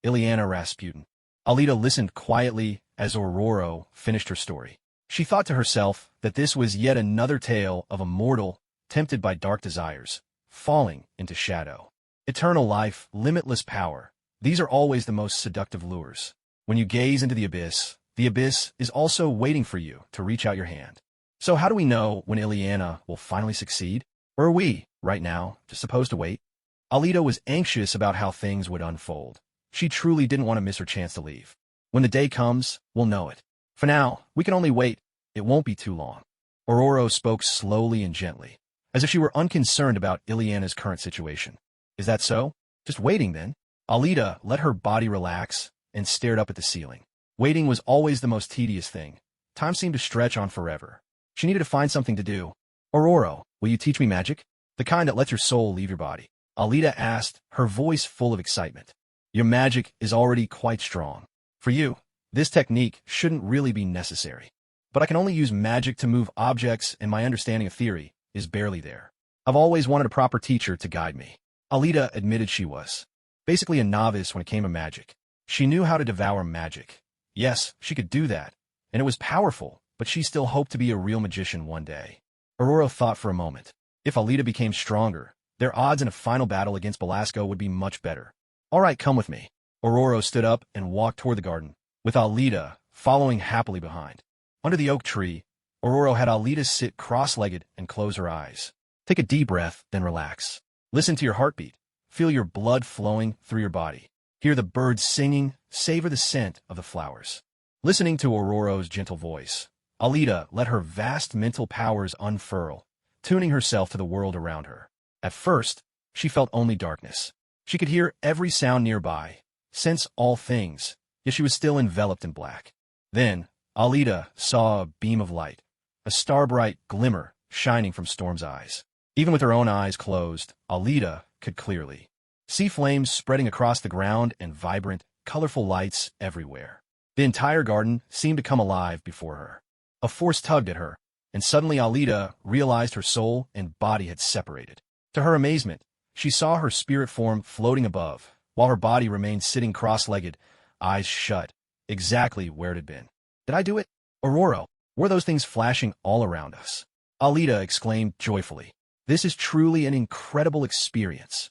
Ileana Rasputin. Alita listened quietly as Aurora finished her story. She thought to herself that this was yet another tale of a mortal tempted by dark desires, falling into shadow. Eternal life, limitless power. These are always the most seductive lures. When you gaze into the abyss is also waiting for you to reach out your hand. So how do we know when Ileana will finally succeed? Or are we, right now, just supposed to wait? Alita was anxious about how things would unfold. She truly didn't want to miss her chance to leave. When the day comes, we'll know it. For now, we can only wait. It won't be too long. Aurora spoke slowly and gently, as if she were unconcerned about Ileana's current situation. Is that so? Just waiting, then? Alita let her body relax and stared up at the ceiling. Waiting was always the most tedious thing. Time seemed to stretch on forever. She needed to find something to do. Aurora, will you teach me magic? The kind that lets your soul leave your body. Alita asked, her voice full of excitement. Your magic is already quite strong. For you, this technique shouldn't really be necessary. But I can only use magic to move objects, and my understanding of theory is barely there. I've always wanted a proper teacher to guide me. Alita admitted she was basically a novice when it came to magic. She knew how to devour magic. Yes, she could do that, and it was powerful, but she still hoped to be a real magician one day. Aurora thought for a moment. If Alita became stronger, their odds in a final battle against Belasco would be much better. All right, come with me. Aurora stood up and walked toward the garden, with Alita following happily behind. Under the oak tree, Aurora had Alita sit cross-legged and close her eyes. Take a deep breath, then relax. Listen to your heartbeat. Feel your blood flowing through your body. Hear the birds singing, savor the scent of the flowers. Listening to Aurora's gentle voice, Alita let her vast mental powers unfurl, tuning herself to the world around her. At first, she felt only darkness. She could hear every sound nearby, sense all things, yet she was still enveloped in black. Then, Alita saw a beam of light, a star-bright glimmer shining from Storm's eyes. Even with her own eyes closed, Alita could clearly see flames spreading across the ground and vibrant, colorful lights everywhere. The entire garden seemed to come alive before her. A force tugged at her, and suddenly Alita realized her soul and body had separated. To her amazement, she saw her spirit form floating above, while her body remained sitting cross-legged, eyes shut, exactly where it had been. Did I do it? Aurora, were those things flashing all around us? Alita exclaimed joyfully. This is truly an incredible experience.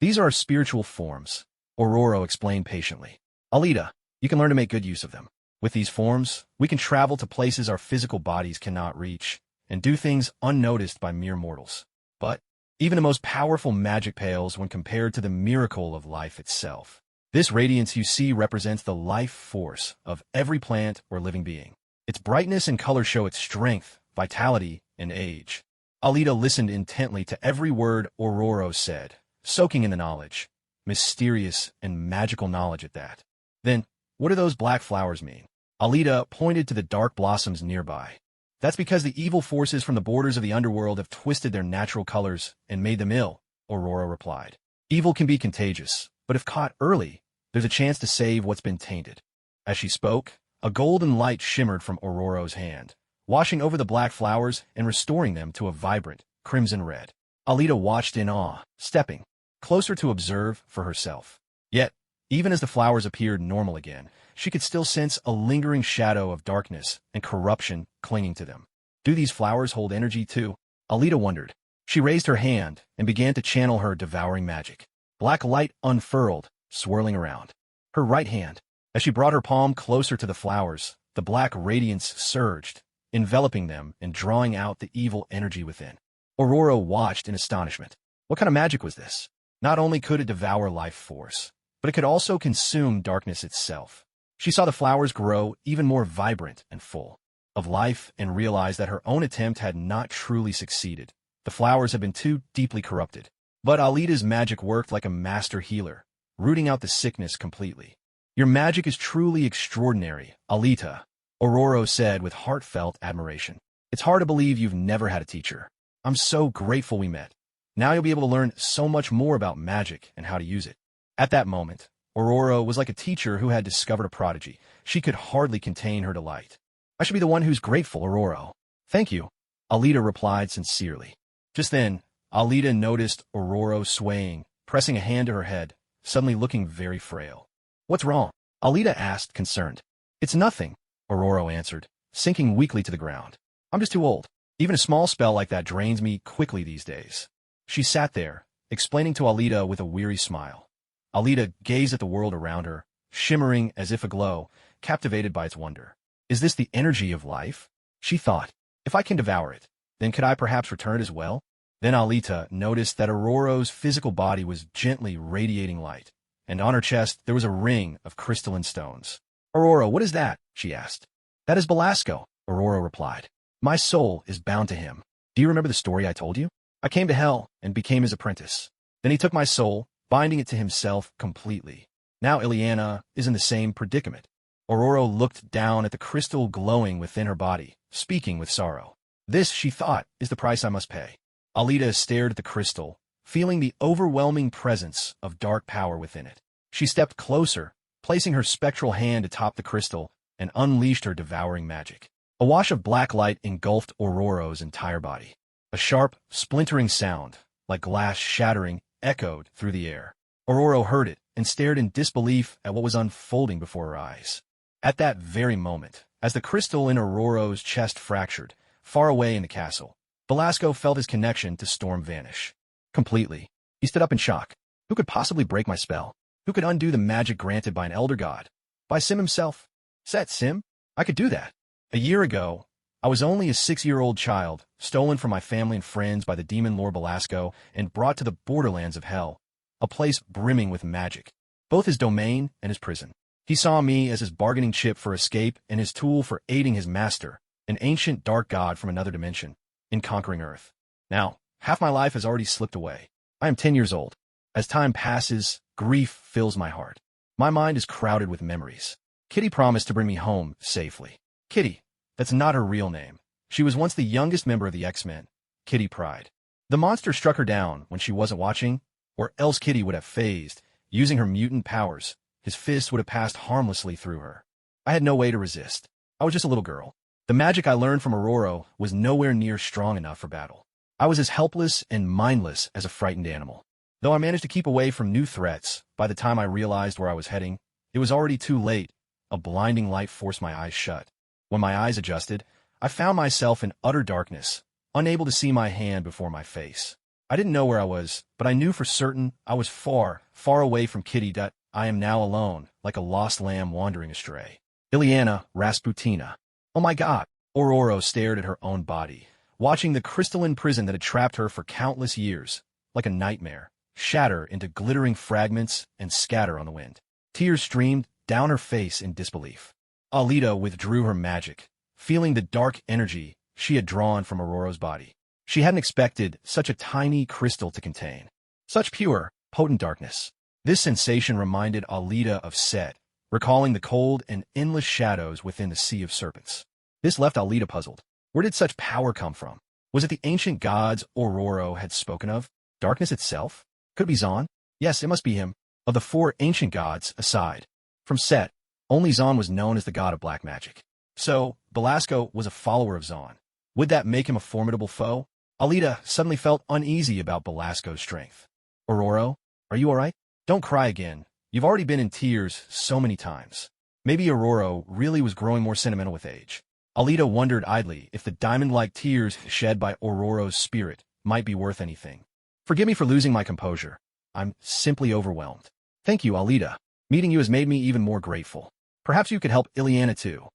These are our spiritual forms, Aurora explained patiently. Alita, you can learn to make good use of them. With these forms, we can travel to places our physical bodies cannot reach, and do things unnoticed by mere mortals. But even the most powerful magic pales when compared to the miracle of life itself. This radiance you see represents the life force of every plant or living being. Its brightness and color show its strength, vitality, and age. Alita listened intently to every word Aurora said, soaking in the knowledge. Mysterious and magical knowledge at that. Then, what do those black flowers mean? Alita pointed to the dark blossoms nearby. That's because the evil forces from the borders of the underworld have twisted their natural colors and made them ill, Aurora replied. Evil can be contagious, but if caught early, there's a chance to save what's been tainted. As she spoke, a golden light shimmered from Aurora's hand, washing over the black flowers and restoring them to a vibrant, crimson red. Alita watched in awe, stepping closer to observe for herself. Yet, even as the flowers appeared normal again, she could still sense a lingering shadow of darkness and corruption clinging to them. Do these flowers hold energy too? Alita wondered. She raised her hand and began to channel her devouring magic. Black light unfurled, swirling around her right hand. As she brought her palm closer to the flowers, the black radiance surged, enveloping them and drawing out the evil energy within. Aurora watched in astonishment. What kind of magic was this? Not only could it devour life force, but it could also consume darkness itself. She saw the flowers grow even more vibrant and full of life and realized that her own attempt had not truly succeeded. The flowers had been too deeply corrupted. But Alita's magic worked like a master healer, rooting out the sickness completely. "Your magic is truly extraordinary, Alita," Aurora said with heartfelt admiration. "It's hard to believe you've never had a teacher. I'm so grateful we met. Now you'll be able to learn so much more about magic and how to use it." At that moment, Aurora was like a teacher who had discovered a prodigy. She could hardly contain her delight. "I should be the one who's grateful, Aurora." "Thank you," Alita replied sincerely. Just then, Alita noticed Aurora swaying, pressing a hand to her head, suddenly looking very frail. "What's wrong?" Alita asked, concerned. "It's nothing," Aurora answered, sinking weakly to the ground. "I'm just too old. Even a small spell like that drains me quickly these days." She sat there, explaining to Alita with a weary smile. Alita gazed at the world around her, shimmering as if aglow, captivated by its wonder. "Is this the energy of life?" she thought. "If I can devour it, then could I perhaps return it as well?" Then Alita noticed that Aurora's physical body was gently radiating light, and on her chest there was a ring of crystalline stones. "Aurora, what is that?" she asked. "That is Belasco," Aurora replied. "My soul is bound to him. Do you remember the story I told you? I came to hell and became his apprentice. Then he took my soul, binding it to himself completely. Now Ileana is in the same predicament." Aurora looked down at the crystal glowing within her body, speaking with sorrow. "This," she thought, "is the price I must pay." Alita stared at the crystal, feeling the overwhelming presence of dark power within it. She stepped closer, placing her spectral hand atop the crystal, and unleashed her devouring magic. A wash of black light engulfed Aurora's entire body. A sharp, splintering sound, like glass shattering, echoed through the air. Aurora heard it and stared in disbelief at what was unfolding before her eyes. At that very moment, as the crystal in Aurora's chest fractured, far away in the castle, Belasco felt his connection to Storm vanish. Completely. He stood up in shock. Who could possibly break my spell? Who could undo the magic granted by an elder god? By Sim himself? Set Sim? I could do that. A year ago, I was only a 6-year-old child, stolen from my family and friends by the demon Lord Belasco and brought to the borderlands of hell, a place brimming with magic, both his domain and his prison. He saw me as his bargaining chip for escape and his tool for aiding his master, an ancient dark god from another dimension, in conquering Earth. Now, half my life has already slipped away. I am 10 years old. As time passes, grief fills my heart. My mind is crowded with memories. Kitty promised to bring me home safely. Kitty, that's not her real name. She was once the youngest member of the X-Men, Kitty Pryde. The monster struck her down when she wasn't watching, or else Kitty would have phased. Using her mutant powers, his fist would have passed harmlessly through her. I had no way to resist. I was just a little girl. The magic I learned from Aurora was nowhere near strong enough for battle. I was as helpless and mindless as a frightened animal. Though I managed to keep away from new threats, by the time I realized where I was heading, it was already too late. A blinding light forced my eyes shut. When my eyes adjusted, I found myself in utter darkness, unable to see my hand before my face. I didn't know where I was, but I knew for certain I was far, far away from Kitty. I am now alone, like a lost lamb wandering astray. Ileana Rasputina. Oh my God! Aurora stared at her own body, watching the crystalline prison that had trapped her for countless years, like a nightmare, shatter into glittering fragments and scatter on the wind. Tears streamed down her face in disbelief. Alita withdrew her magic, feeling the dark energy she had drawn from Aurora's body. She hadn't expected such a tiny crystal to contain such pure, potent darkness. This sensation reminded Alita of Set, recalling the cold and endless shadows within the Sea of Serpents. This left Alita puzzled. Where did such power come from? Was it the ancient gods Aurora had spoken of? Darkness itself? Could it be Zon? Yes, it must be him. Of the 4 ancient gods, aside from Set, only Zon was known as the god of black magic. So, Belasco was a follower of Zon. Would that make him a formidable foe? Alita suddenly felt uneasy about Belasco's strength. Aurora, are you alright? Don't cry again. You've already been in tears so many times. Maybe Aurora really was growing more sentimental with age. Alita wondered idly if the diamond-like tears shed by Aurora's spirit might be worth anything. Forgive me for losing my composure. I'm simply overwhelmed. Thank you, Alita. Meeting you has made me even more grateful. Perhaps you could help Ileana too.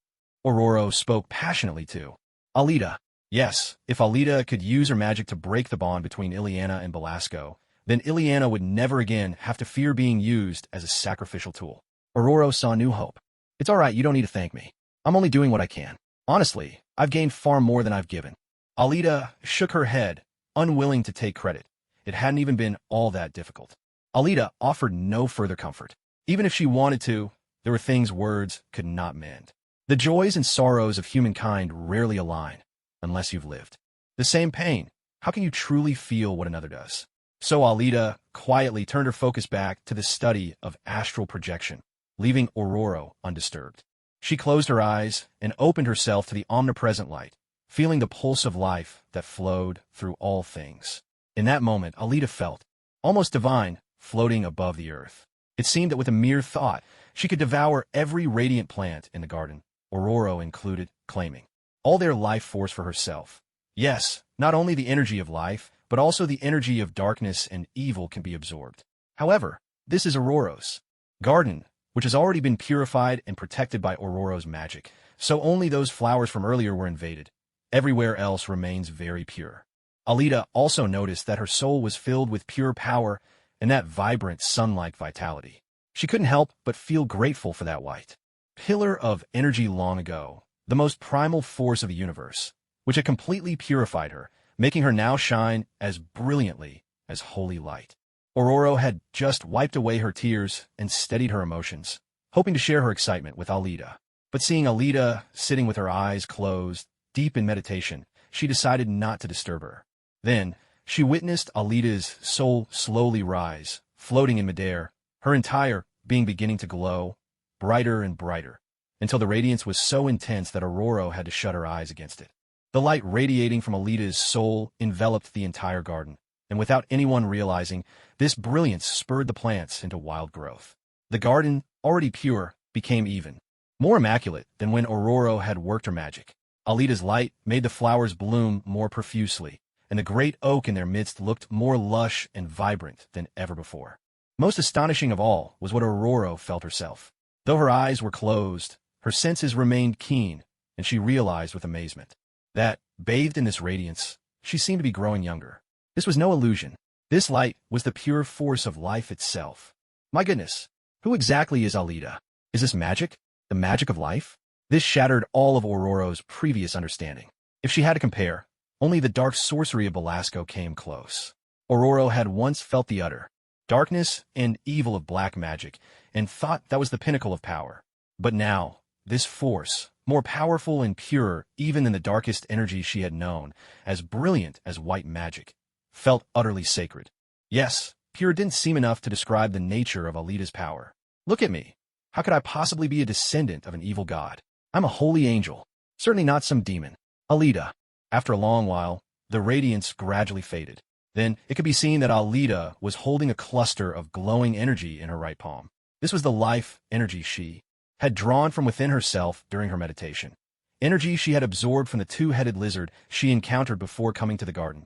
Aurora spoke passionately too. Alita. Yes, if Alita could use her magic to break the bond between Ileana and Belasco, then Ileana would never again have to fear being used as a sacrificial tool. Ororo saw new hope. It's all right, you don't need to thank me. I'm only doing what I can. Honestly, I've gained far more than I've given. Alita shook her head, unwilling to take credit. It hadn't even been all that difficult. Alita offered no further comfort. Even if she wanted to, there were things words could not mend. The joys and sorrows of humankind rarely align, unless you've lived the same pain. How can you truly feel what another does? So Alita quietly turned her focus back to the study of astral projection, leaving Ororo undisturbed. She closed her eyes and opened herself to the omnipresent light, feeling the pulse of life that flowed through all things. In that moment, Alita felt almost divine, floating above the earth. It seemed that with a mere thought, she could devour every radiant plant in the garden, Ororo included, claiming all their life force for herself. Yes, not only the energy of life, but also the energy of darkness and evil can be absorbed. However, this is Ororo's garden, which has already been purified and protected by Ororo's magic, so only those flowers from earlier were invaded. Everywhere else remains very pure. Alita also noticed that her soul was filled with pure power and that vibrant sun-like vitality. She couldn't help but feel grateful for that white pillar of energy long ago, the most primal force of the universe, which had completely purified her, making her now shine as brilliantly as holy light. Ororo had just wiped away her tears and steadied her emotions, hoping to share her excitement with Alita. But seeing Alita sitting with her eyes closed, deep in meditation, she decided not to disturb her. Then, she witnessed Alita's soul slowly rise, floating in midair, her entire being beginning to glow, brighter and brighter, until the radiance was so intense that Ororo had to shut her eyes against it. The light radiating from Alita's soul enveloped the entire garden, and without anyone realizing, this brilliance spurred the plants into wild growth. The garden, already pure, became even more immaculate than when Ororo had worked her magic. Alita's light made the flowers bloom more profusely, and the great oak in their midst looked more lush and vibrant than ever before. Most astonishing of all was what Ororo felt herself. Though her eyes were closed, her senses remained keen, and she realized with amazement that, bathed in this radiance, she seemed to be growing younger. This was no illusion. This light was the pure force of life itself. My goodness, who exactly is Alita? Is this magic? The magic of life? This shattered all of Ororo's previous understanding. If she had to compare, only the dark sorcery of Belasco came close. Ororo had once felt the utter darkness and evil of black magic, and thought that was the pinnacle of power. But now, this force, more powerful and pure even than the darkest energy she had known, as brilliant as white magic, felt utterly sacred. Yes, pure didn't seem enough to describe the nature of Alita's power. Look at me. How could I possibly be a descendant of an evil god? I'm a holy angel, certainly not some demon. Alita. After a long while, the radiance gradually faded. Then it could be seen that Alita was holding a cluster of glowing energy in her right palm. This was the life energy she had drawn from within herself during her meditation. Energy she had absorbed from the two-headed lizard she encountered before coming to the garden.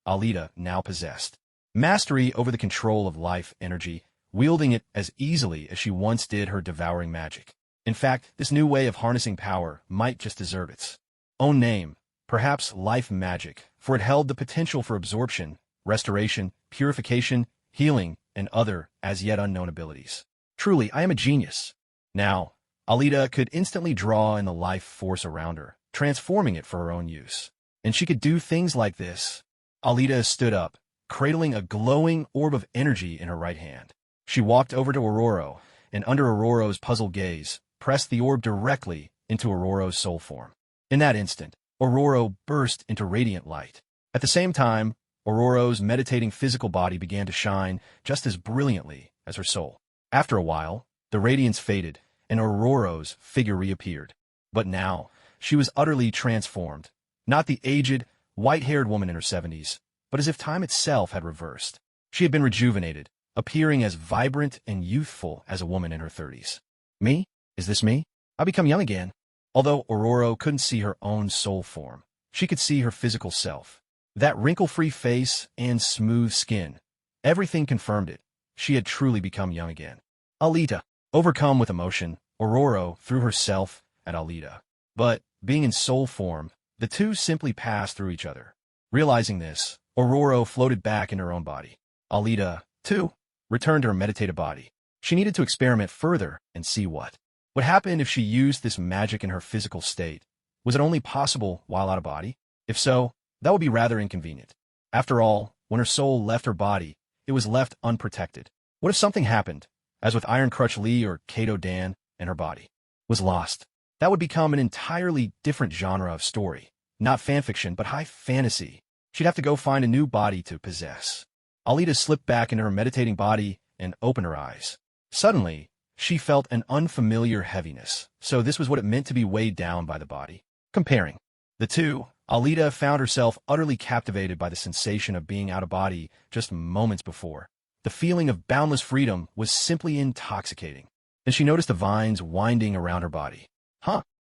Alita now possessed mastery over the control of life energy, wielding it as easily as she once did her devouring magic. In fact, this new way of harnessing power might just deserve its own name, perhaps life magic, for it held the potential for absorption, restoration, purification, healing, and other as yet unknown abilities. Truly, I am a genius. Now, Alita could instantly draw in the life force around her, transforming it for her own use. And she could do things like this. Alita stood up, cradling a glowing orb of energy in her right hand. She walked over to Ororo, and under Ororo's puzzled gaze, pressed the orb directly into Ororo's soul form. In that instant, Ororo burst into radiant light. At the same time, Ororo's meditating physical body began to shine just as brilliantly as her soul. After a while, the radiance faded, and Ororo's figure reappeared. But now, she was utterly transformed. Not the aged, white-haired woman in her 70s, but as if time itself had reversed. She had been rejuvenated, appearing as vibrant and youthful as a woman in her 30s. Me? Is this me? I've become young again. Although Ororo couldn't see her own soul form, she could see her physical self. That wrinkle-free face and smooth skin. Everything confirmed it. She had truly become young again. Alita. Overcome with emotion, Ororo threw herself at Alita. But, being in soul form, the two simply passed through each other. Realizing this, Ororo floated back in her own body. Alita, too, returned to her meditative body. She needed to experiment further and see what would happen if she used this magic in her physical state. Was it only possible while out of body? If so, that would be rather inconvenient. After all, when her soul left her body, it was left unprotected. What if something happened, as with Iron Crutch Lee or Kato Dan, and her body was lost? That would become an entirely different genre of story. Not fanfiction, but high fantasy. She'd have to go find a new body to possess. Alita slipped back into her meditating body and opened her eyes. Suddenly, she felt an unfamiliar heaviness, so this was what it meant to be weighed down by the body. Comparing the two, Alita found herself utterly captivated by the sensation of being out of body just moments before. The feeling of boundless freedom was simply intoxicating. Then she noticed the vines winding around her body.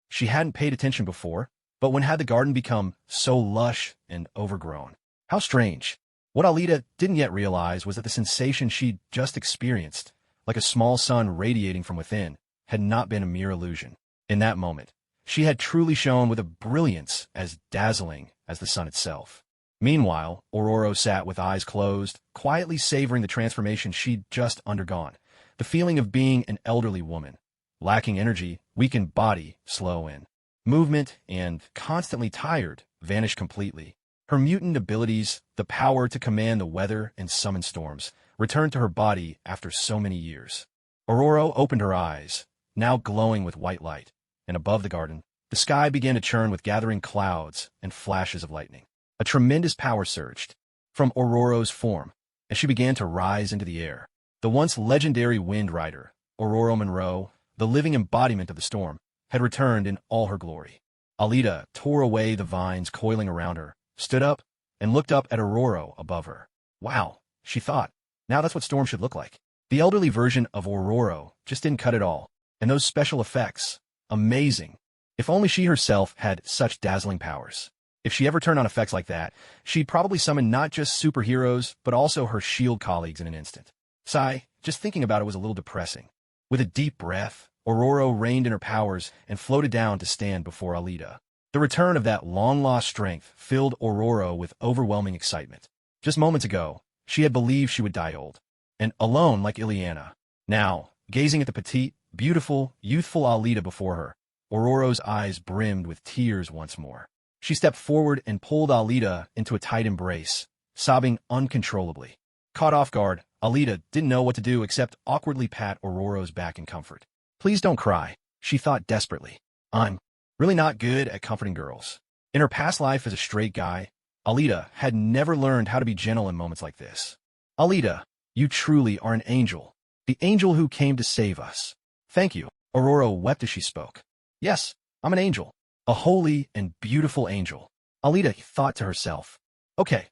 She hadn't paid attention before, but when had the garden become so lush and overgrown? How strange. What Alita didn't yet realize was that the sensation she'd just experienced, like a small sun radiating from within, had not been a mere illusion. In that moment, she had truly shone with a brilliance as dazzling as the sun itself. Meanwhile, Ororo sat with eyes closed, quietly savoring the transformation she'd just undergone. The feeling of being an elderly woman, lacking energy, weakened body, slow in movement, and constantly tired, vanished completely. Her mutant abilities, the power to command the weather and summon storms, returned to her body after so many years. Ororo opened her eyes, now glowing with white light, and above the garden, the sky began to churn with gathering clouds and flashes of lightning. A tremendous power surged from Ororo's form as she began to rise into the air. The once legendary Wind Rider, Ororo Monroe, the living embodiment of the storm, had returned in all her glory. Alita tore away the vines coiling around her, stood up, and looked up at Ororo above her. Wow, she thought. Now that's what storm should look like. The elderly version of Ororo just didn't cut it all. And those special effects. Amazing. If only she herself had such dazzling powers. If she ever turned on effects like that, she'd probably summon not just superheroes, but also her S.H.I.E.L.D. colleagues in an instant. Sigh, just thinking about it was a little depressing. With a deep breath, Ororo reined in her powers and floated down to stand before Alita. The return of that long-lost strength filled Ororo with overwhelming excitement. Just moments ago, she had believed she would die old, and alone like Ileana. Now, gazing at the petite, beautiful, youthful Alita before her, Ororo's eyes brimmed with tears once more. She stepped forward and pulled Alita into a tight embrace, sobbing uncontrollably. Caught off guard, Alita didn't know what to do except awkwardly pat Ororo's back in comfort. Please don't cry, she thought desperately. I'm really not good at comforting girls. In her past life as a straight guy, Alita had never learned how to be gentle in moments like this. Alita, you truly are an angel. The angel who came to save us. Thank you. Ororo wept as she spoke. Yes, I'm an angel. A holy and beautiful angel. Alita thought to herself. Okay,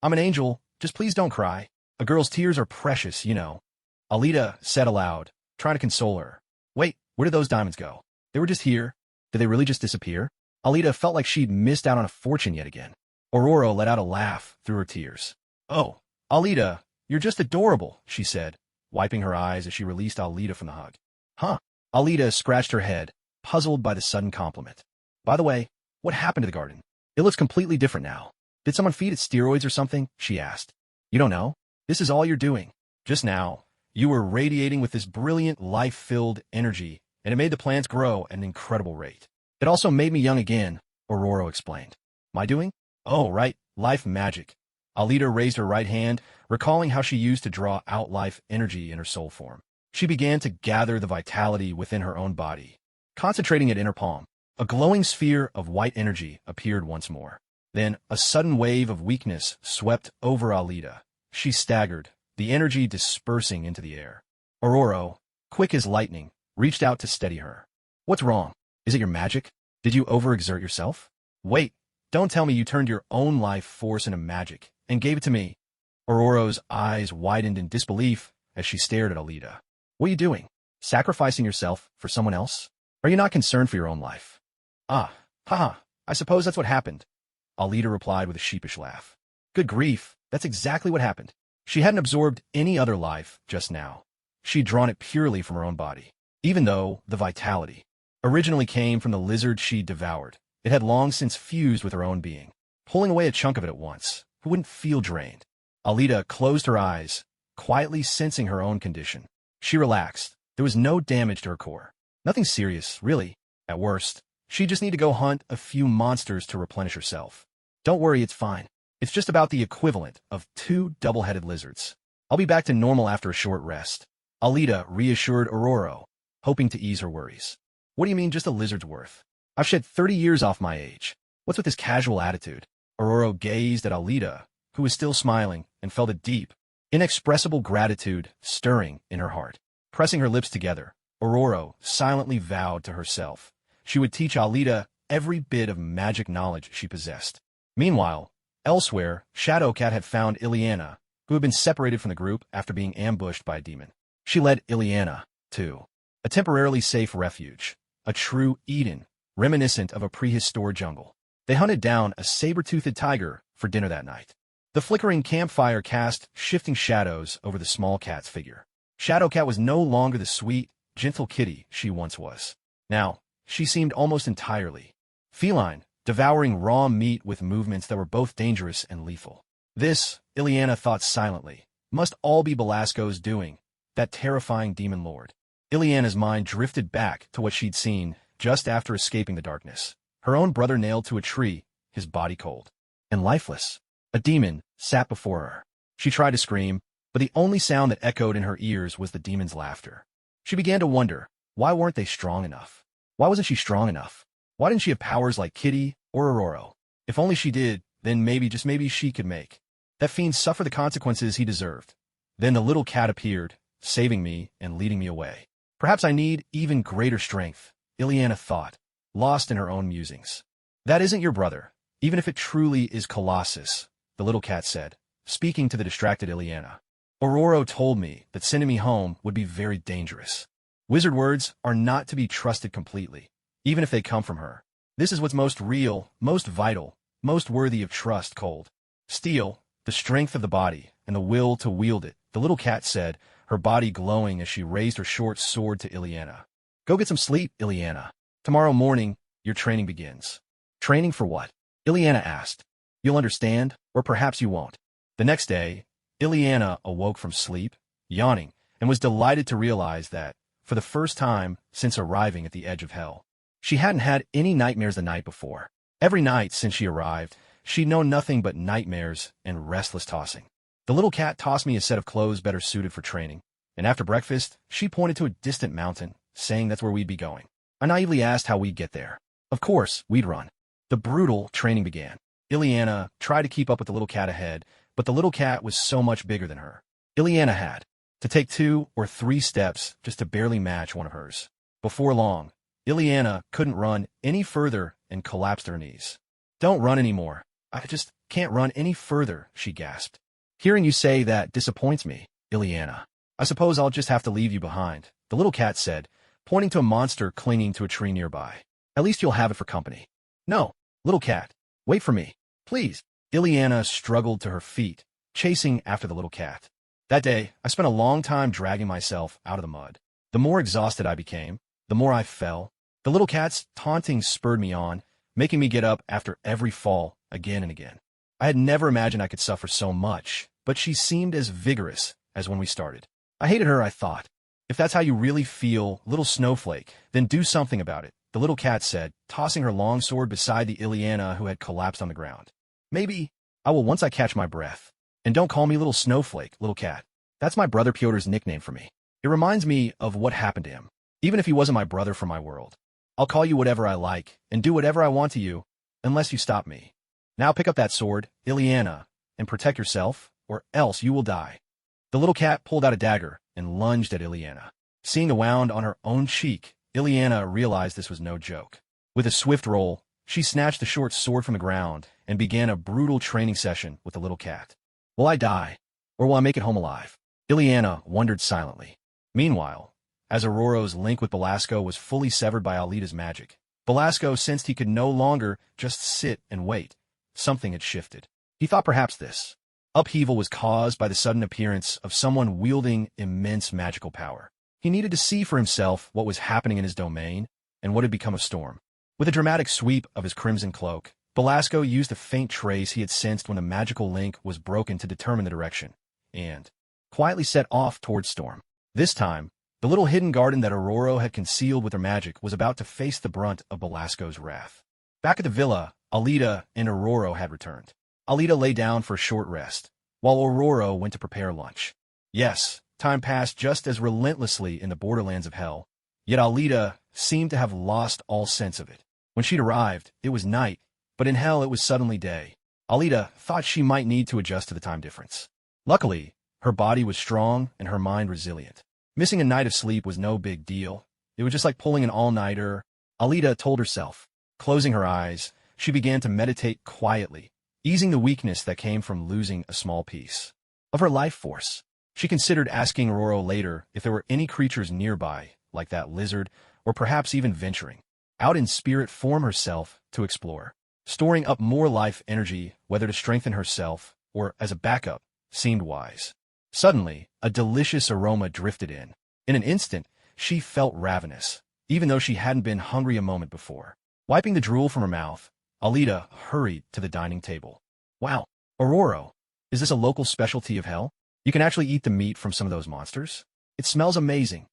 I'm an angel, just please don't cry. A girl's tears are precious, you know. Alita said aloud, trying to console her. Wait, where did those diamonds go? They were just here. Did they really just disappear? Alita felt like she'd missed out on a fortune yet again. Ororo let out a laugh through her tears. Oh, Alita, you're just adorable, she said, wiping her eyes as she released Alita from the hug. Huh? Alita scratched her head, puzzled by the sudden compliment. By the way, what happened to the garden? It looks completely different now. Did someone feed it steroids or something? She asked. You don't know? This is all you're doing. Just now, you were radiating with this brilliant, life-filled energy, and it made the plants grow at an incredible rate. It also made me young again, Ororo explained. My doing? Oh, right, life magic. Alita raised her right hand, recalling how she used to draw out life energy in her soul form. She began to gather the vitality within her own body. Concentrating it in her palm, a glowing sphere of white energy appeared once more. Then, a sudden wave of weakness swept over Alita. She staggered, the energy dispersing into the air. Ororo, quick as lightning, reached out to steady her. What's wrong? Is it your magic? Did you overexert yourself? Wait, don't tell me you turned your own life force into magic and gave it to me. Ororo's eyes widened in disbelief as she stared at Alita. What are you doing? Sacrificing yourself for someone else? Are you not concerned for your own life? Ah, haha, I suppose that's what happened. Alita replied with a sheepish laugh. Good grief, that's exactly what happened. She hadn't absorbed any other life just now. She'd drawn it purely from her own body. Even though the vitality originally came from the lizard she'd devoured, it had long since fused with her own being, pulling away a chunk of it at once, who wouldn't feel drained. Alita closed her eyes, quietly sensing her own condition. She relaxed. There was no damage to her core. Nothing serious, really. At worst, she just need to go hunt a few monsters to replenish herself. Don't worry, it's fine. It's just about the equivalent of 2 double-headed lizards. I'll be back to normal after a short rest. Alita reassured Aurora, hoping to ease her worries. What do you mean just a lizard's worth? I've shed 30 years off my age. What's with this casual attitude? Aurora gazed at Alita, who was still smiling, and felt a deep, inexpressible gratitude stirring in her heart. Pressing her lips together, Aurora silently vowed to herself she would teach Alita every bit of magic knowledge she possessed. Meanwhile, elsewhere, Shadowcat had found Ileana, who had been separated from the group after being ambushed by a demon. She led Ileana to a temporarily safe refuge, a true Eden, reminiscent of a prehistoric jungle. They hunted down a saber-toothed tiger for dinner that night. The flickering campfire cast shifting shadows over the small cat's figure. Shadowcat was no longer the sweet, gentle kitty she once was. Now, she seemed almost entirely feline, devouring raw meat with movements that were both dangerous and lethal. This, Ileana thought silently, must all be Belasco's doing, that terrifying demon lord. Ileana's mind drifted back to what she'd seen just after escaping the darkness. Her own brother nailed to a tree, his body cold and lifeless. A demon sat before her. She tried to scream, but the only sound that echoed in her ears was the demon's laughter. She began to wonder, why weren't they strong enough? Why wasn't she strong enough? Why didn't she have powers like Kitty or Aurora? If only she did, then maybe, just maybe, she could make that fiend suffer the consequences he deserved. Then the little cat appeared, saving me and leading me away. Perhaps I need even greater strength, Ileana thought, lost in her own musings. That isn't your brother, even if it truly is Colossus, the little cat said, speaking to the distracted Ileana. Aurora told me that sending me home would be very dangerous. Wizard words are not to be trusted completely, even if they come from her. This is what's most real, most vital, most worthy of trust, cold steel, the strength of the body, and the will to wield it, the little cat said, her body glowing as she raised her short sword to Ileana. Go get some sleep, Ileana. Tomorrow morning, your training begins. Training for what? Ileana asked. You'll understand, or perhaps you won't. The next day, Ileana awoke from sleep, yawning, and was delighted to realize that, for the first time since arriving at the edge of hell, she hadn't had any nightmares the night before. Every night since she arrived, she'd known nothing but nightmares and restless tossing. The little cat tossed me a set of clothes better suited for training, and after breakfast, she pointed to a distant mountain, saying that's where we'd be going. I naively asked how we'd get there. Of course, we'd run. The brutal training began. Ileana tried to keep up with the little cat ahead, but the little cat was so much bigger than her. Ileana had to take 2 or 3 steps just to barely match one of hers. Before long, Ileana couldn't run any further and collapsed to her knees. Don't run anymore. I just can't run any further, she gasped. Hearing you say that disappoints me, Ileana. I suppose I'll just have to leave you behind, the little cat said, pointing to a monster clinging to a tree nearby. At least you'll have it for company. No, little cat, wait for me, please. Ileana struggled to her feet, chasing after the little cat. That day, I spent a long time dragging myself out of the mud. The more exhausted I became, the more I fell. The little cat's taunting spurred me on, making me get up after every fall, again and again. I had never imagined I could suffer so much, but she seemed as vigorous as when we started. I hated her, I thought. If that's how you really feel, little snowflake, then do something about it, the little cat said, tossing her long sword beside the Ileana who had collapsed on the ground. Maybe I will once I catch my breath. And don't call me little snowflake, little cat. That's my brother Pyotr's nickname for me. It reminds me of what happened to him, even if he wasn't my brother from my world. I'll call you whatever I like, and do whatever I want to you, unless you stop me. Now pick up that sword, Ileana, and protect yourself, or else you will die. The little cat pulled out a dagger and lunged at Ileana. Seeing the wound on her own cheek, Ileana realized this was no joke. With a swift roll, she snatched the short sword from the ground and began a brutal training session with the little cat. Will I die, or will I make it home alive? Ileana wondered silently. Meanwhile, as Aurora's link with Belasco was fully severed by Alita's magic, Belasco sensed he could no longer just sit and wait. Something had shifted. He thought perhaps this upheaval was caused by the sudden appearance of someone wielding immense magical power. He needed to see for himself what was happening in his domain and what had become of Storm. With a dramatic sweep of his crimson cloak, Belasco used a faint trace he had sensed when the magical link was broken to determine the direction, and quietly set off towards Storm. This time, the little hidden garden that Aurora had concealed with her magic was about to face the brunt of Belasco's wrath. Back at the villa, Alita and Aurora had returned. Alita lay down for a short rest, while Aurora went to prepare lunch. Yes, time passed just as relentlessly in the borderlands of hell, yet Alita seemed to have lost all sense of it. When she'd arrived, it was night, but in hell it was suddenly day. Alita thought she might need to adjust to the time difference. Luckily, her body was strong and her mind resilient. Missing a night of sleep was no big deal. It was just like pulling an all-nighter, Alita told herself. Closing her eyes, she began to meditate quietly, easing the weakness that came from losing a small piece of her life force. She considered asking Aurora later if there were any creatures nearby, like that lizard, or perhaps even venturing out in spirit form herself to explore. Storing up more life energy, whether to strengthen herself or as a backup, seemed wise. Suddenly, a delicious aroma drifted in. In an instant, she felt ravenous, even though she hadn't been hungry a moment before. Wiping the drool from her mouth, Alita hurried to the dining table. Wow, Aurora, is this a local specialty of hell? You can actually eat the meat from some of those monsters? It smells amazing,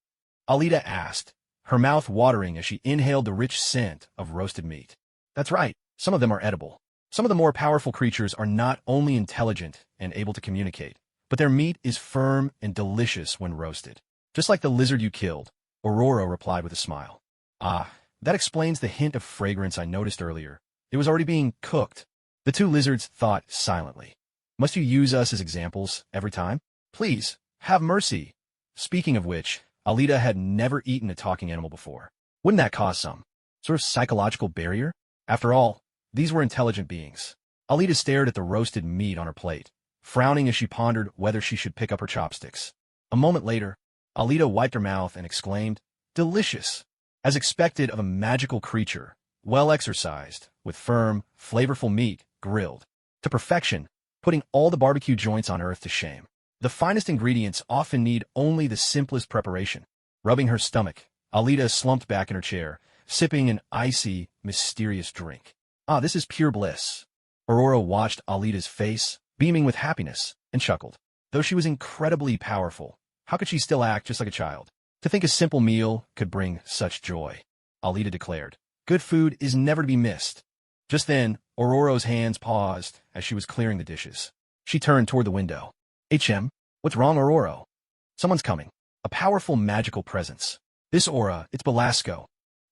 Alita asked, her mouth watering as she inhaled the rich scent of roasted meat. That's right, some of them are edible. Some of the more powerful creatures are not only intelligent and able to communicate, but their meat is firm and delicious when roasted. Just like the lizard you killed, Aurora replied with a smile. Ah, that explains the hint of fragrance I noticed earlier. It was already being cooked. The two lizards thought silently. Must you use us as examples every time? Please, have mercy. Speaking of which, Alita had never eaten a talking animal before. Wouldn't that cause some sort of psychological barrier? After all, these were intelligent beings. Alita stared at the roasted meat on her plate, frowning as she pondered whether she should pick up her chopsticks. A moment later, Alita wiped her mouth and exclaimed, "Delicious!" As expected of a magical creature, well exercised, with firm, flavorful meat grilled to perfection, putting all the barbecue joints on earth to shame. The finest ingredients often need only the simplest preparation. Rubbing her stomach, Alita slumped back in her chair, sipping an icy, mysterious drink. Ah, this is pure bliss. Aurora watched Alita's face, beaming with happiness, and chuckled. Though she was incredibly powerful, how could she still act just like a child? To think a simple meal could bring such joy, Alita declared. Good food is never to be missed. Just then, Aurora's hands paused as she was clearing the dishes. She turned toward the window. What's wrong, Aurora? Someone's coming. A powerful magical presence. This aura, it's Belasco.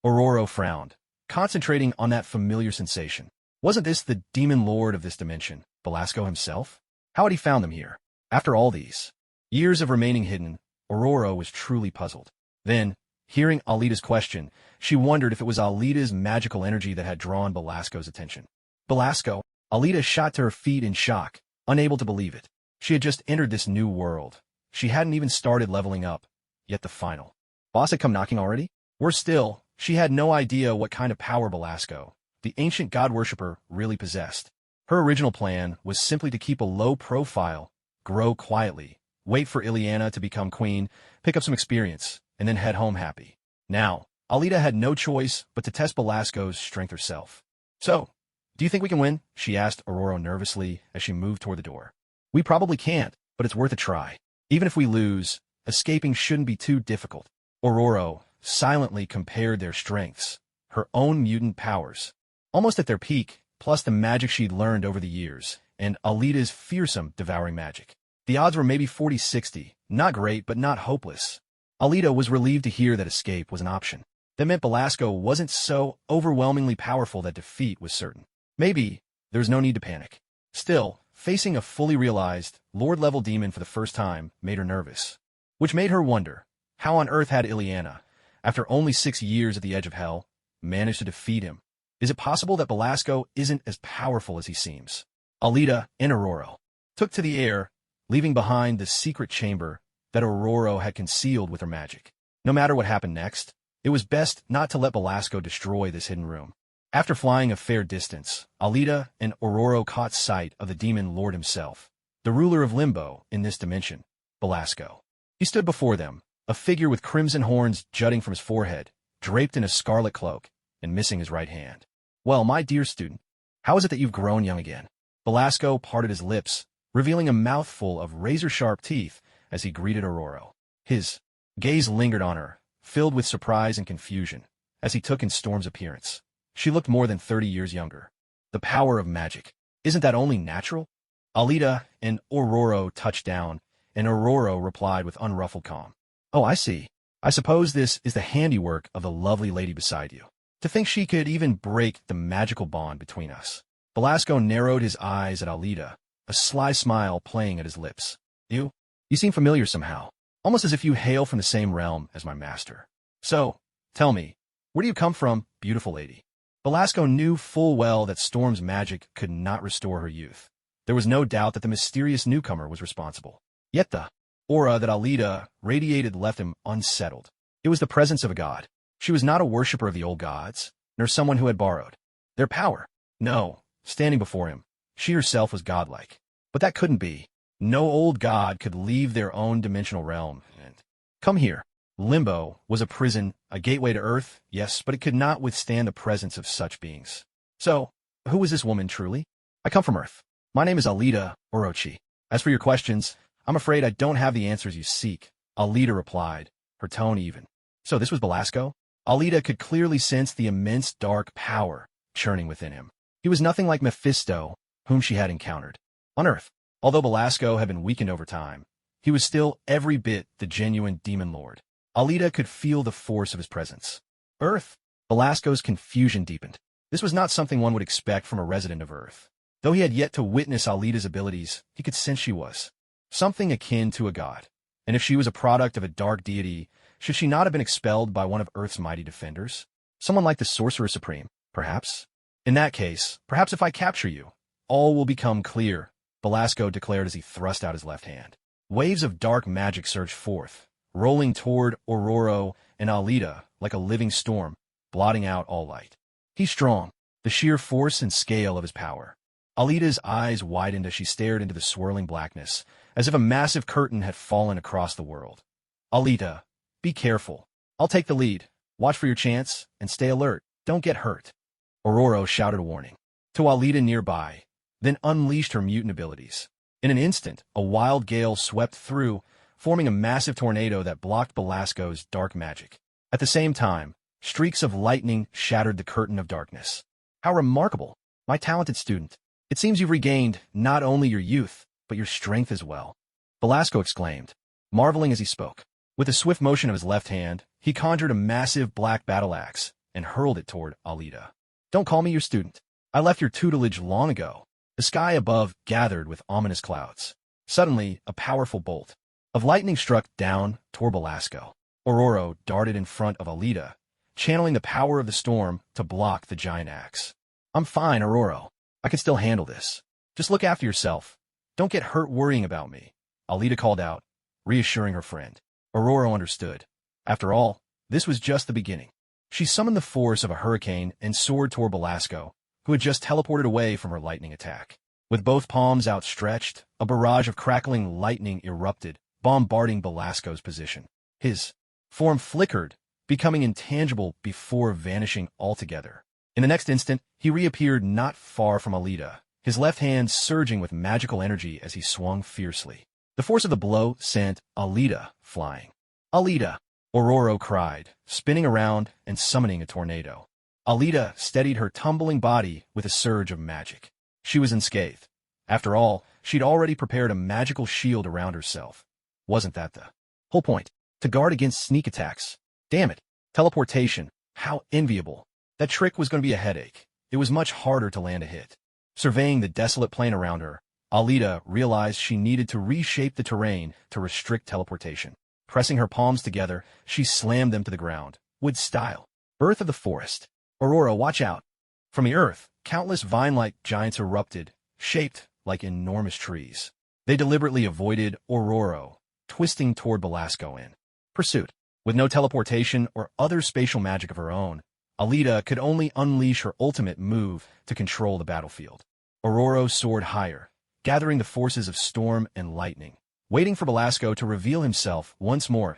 Aurora frowned, concentrating on that familiar sensation. Wasn't this the demon lord of this dimension, Belasco himself? How had he found them here? After all these years of remaining hidden, Aurora was truly puzzled. Then, hearing Alita's question, she wondered if it was Alita's magical energy that had drawn Belasco's attention. Belasco, Alita shot to her feet in shock, unable to believe it. She had just entered this new world. She hadn't even started leveling up, yet the final boss had come knocking already? Worse still, she had no idea what kind of power Belasco, the ancient god worshipper, really possessed. Her original plan was simply to keep a low profile, grow quietly, wait for Ileana to become queen, pick up some experience, and then head home happy. Now, Alita had no choice but to test Belasco's strength herself. So, do you think we can win? She asked Aurora nervously as she moved toward the door. We probably can't, but it's worth a try. Even if we lose, escaping shouldn't be too difficult. Aurora silently compared their strengths, her own mutant powers, almost at their peak, plus the magic she'd learned over the years, and Alita's fearsome devouring magic. The odds were maybe 40-60, not great but not hopeless. Alita was relieved to hear that escape was an option. That meant Belasco wasn't so overwhelmingly powerful that defeat was certain. Maybe there was no need to panic. Still, facing a fully realized, Lord-level demon for the first time made her nervous. Which made her wonder, how on earth had Ileana, after only 6 years at the edge of hell, managed to defeat him? Is it possible that Belasco isn't as powerful as he seems? Alita and Aurora took to the air, leaving behind the secret chamber that Aurora had concealed with her magic. No matter what happened next, it was best not to let Belasco destroy this hidden room. After flying a fair distance, Alita and Aurora caught sight of the demon lord himself, the ruler of Limbo in this dimension, Belasco. He stood before them, a figure with crimson horns jutting from his forehead, draped in a scarlet cloak, and missing his right hand. Well, my dear student, How is it that you've grown young again? Belasco parted his lips, revealing a mouthful of razor-sharp teeth as he greeted Aurora. His gaze lingered on her, filled with surprise and confusion, as he took in Storm's appearance. She looked more than 30 years younger. The power of magic. Isn't that only natural? Alita and Aurora touched down, and Aurora replied with unruffled calm. Oh, I see. I suppose this is the handiwork of the lovely lady beside you. To think she could even break the magical bond between us. Belasco narrowed his eyes at Alita, a sly smile playing at his lips. You seem familiar somehow, almost as if you hail from the same realm as my master. So, tell me, where do you come from, beautiful lady? Belasco knew full well that Storm's magic could not restore her youth. There was no doubt that the mysterious newcomer was responsible. Yet the aura that Alita radiated left him unsettled. It was the presence of a god. She was not a worshipper of the old gods, nor someone who had borrowed their power. No, standing before him, she herself was godlike. But that couldn't be. No old god could leave their own dimensional realm and come here. Limbo was a prison, a gateway to Earth, yes, but it could not withstand the presence of such beings. So, who was this woman truly? I come from Earth. My name is Alita Orochi. As for your questions, I'm afraid I don't have the answers you seek, Alita replied, her tone even. So this was Belasco? Alita could clearly sense the immense dark power churning within him. He was nothing like Mephisto, whom she had encountered on Earth. Although Belasco had been weakened over time, he was still every bit the genuine demon lord. Alita could feel the force of his presence. Earth? Belasco's confusion deepened. This was not something one would expect from a resident of Earth. Though he had yet to witness Alita's abilities, he could sense she was something akin to a god. And if she was a product of a dark deity, should she not have been expelled by one of Earth's mighty defenders? Someone like the Sorcerer Supreme, perhaps? In that case, perhaps if I capture you, all will become clear, Belasco declared as he thrust out his left hand. Waves of dark magic surged forth, rolling toward Aurora and Alita like a living storm, blotting out all light. He's strong, the sheer force and scale of his power. Alita's eyes widened as she stared into the swirling blackness, as if a massive curtain had fallen across the world. Alita, be careful. I'll take the lead. Watch for your chance, and stay alert. Don't get hurt. Aurora shouted a warning to Alita nearby, then unleashed her mutant abilities. In an instant, a wild gale swept through, forming a massive tornado that blocked Belasco's dark magic. At the same time, streaks of lightning shattered the curtain of darkness. How remarkable, my talented student. It seems you've regained not only your youth, but your strength as well. Belasco exclaimed, marveling as he spoke. With a swift motion of his left hand, he conjured a massive black battle axe and hurled it toward Alita. Don't call me your student. I left your tutelage long ago. The sky above gathered with ominous clouds. Suddenly, a powerful bolt of lightning struck down toward Belasco. Aurora darted in front of Alita, channeling the power of the storm to block the giant axe. I'm fine, Aurora. I can still handle this. Just look after yourself. Don't get hurt worrying about me, Alita called out, reassuring her friend. Aurora understood. After all, this was just the beginning. She summoned the force of a hurricane and soared toward Belasco, who had just teleported away from her lightning attack. With both palms outstretched, a barrage of crackling lightning erupted, bombarding Belasco's position. His form flickered, becoming intangible before vanishing altogether. In the next instant, he reappeared not far from Alita, his left hand surging with magical energy as he swung fiercely. The force of the blow sent Alita flying. Alita! Aurora cried, spinning around and summoning a tornado. Alita steadied her tumbling body with a surge of magic. She was unscathed. After all, she'd already prepared a magical shield around herself. Wasn't that the whole point? To guard against sneak attacks. Damn it. Teleportation. How enviable. That trick was going to be a headache. It was much harder to land a hit. Surveying the desolate plain around her, Alita realized she needed to reshape the terrain to restrict teleportation. Pressing her palms together, she slammed them to the ground, wood style. Birth of the forest. Aurora, watch out. From the earth, countless vine-like giants erupted, shaped like enormous trees. They deliberately avoided Aurora, twisting toward Belasco in pursuit. With no teleportation or other spatial magic of her own, Alita could only unleash her ultimate move to control the battlefield. Aurora soared higher, gathering the forces of storm and lightning, waiting for Belasco to reveal himself once more.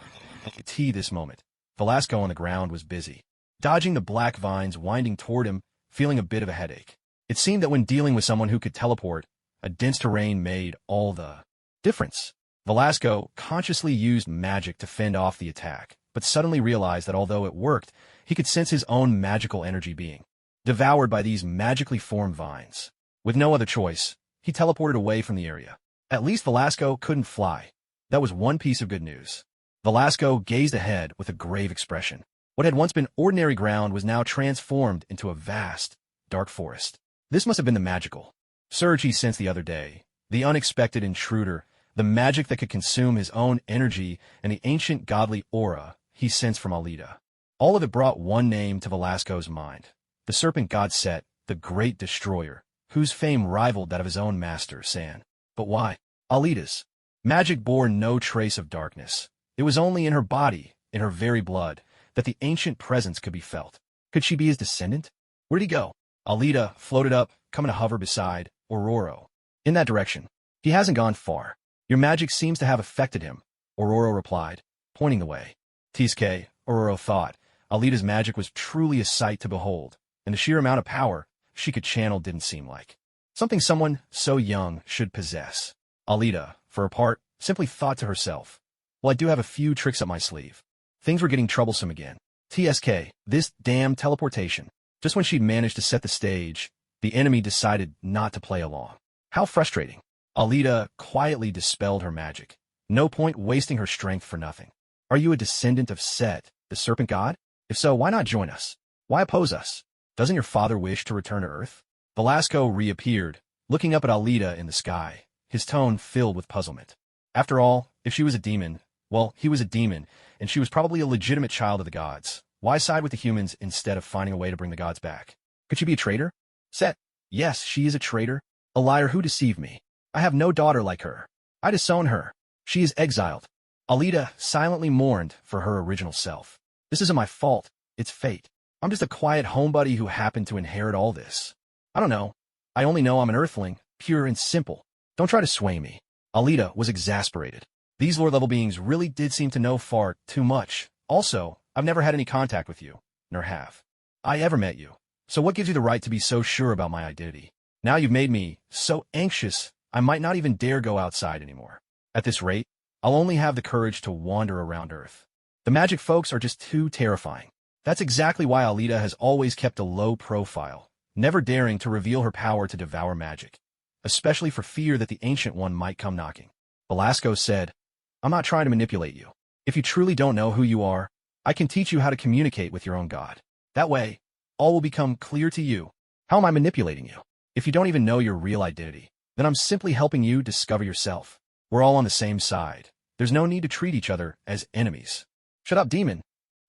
This moment, Belasco on the ground was busy, dodging the black vines winding toward him, feeling a bit of a headache. It seemed that when dealing with someone who could teleport, a dense terrain made all the difference. Velasco consciously used magic to fend off the attack, but suddenly realized that although it worked, he could sense his own magical energy being devoured by these magically formed vines. With no other choice, he teleported away from the area. At least Velasco couldn't fly. That was one piece of good news. Velasco gazed ahead with a grave expression. What had once been ordinary ground was now transformed into a vast, dark forest. This must have been the magical surge he sensed the other day, the unexpected intruder, the magic that could consume his own energy, and the ancient godly aura he sensed from Alita. All of it brought one name to Velasco's mind: the serpent god Set, the great destroyer, whose fame rivaled that of his own master, San. But why? Alita's magic bore no trace of darkness. It was only in her body, in her very blood, that the ancient presence could be felt. Could she be his descendant? Where'd he go? Alita floated up, coming to hover beside Aurora. In that direction. He hasn't gone far. Your magic seems to have affected him, Aurora replied, pointing the way. Tsk, Aurora thought. Alita's magic was truly a sight to behold, and the sheer amount of power she could channel didn't seem like something someone so young should possess. Alita, for her part, simply thought to herself, well, I do have a few tricks up my sleeve. Things were getting troublesome again. Tsk, this damn teleportation. Just when she'd managed to set the stage, the enemy decided not to play along. How frustrating. Alita quietly dispelled her magic. No point wasting her strength for nothing. Are you a descendant of Set, the serpent god? If so, why not join us? Why oppose us? Doesn't your father wish to return to Earth? Velasco reappeared, looking up at Alita in the sky, his tone filled with puzzlement. After all, if she was a demon, well, he was a demon, and she was probably a legitimate child of the gods. Why side with the humans instead of finding a way to bring the gods back? Could she be a traitor? Set. Yes, she is a traitor. A liar who deceived me. I have no daughter like her. I disown her. She is exiled. Alita silently mourned for her original self. This isn't my fault. It's fate. I'm just a quiet homebody who happened to inherit all this. I don't know. I only know I'm an earthling, pure and simple. Don't try to sway me. Alita was exasperated. These lore-level beings really did seem to know far too much. Also, I've never had any contact with you, nor have I ever met you. So what gives you the right to be so sure about my identity? Now you've made me so anxious, I might not even dare go outside anymore. At this rate, I'll only have the courage to wander around Earth. The magic folks are just too terrifying. That's exactly why Alita has always kept a low profile, never daring to reveal her power to devour magic, especially for fear that the Ancient One might come knocking. Velasco said, I'm not trying to manipulate you. If you truly don't know who you are, I can teach you how to communicate with your own god. That way, all will become clear to you. How am I manipulating you? If you don't even know your real identity, then I'm simply helping you discover yourself. We're all on the same side. There's no need to treat each other as enemies. Shut up, demon.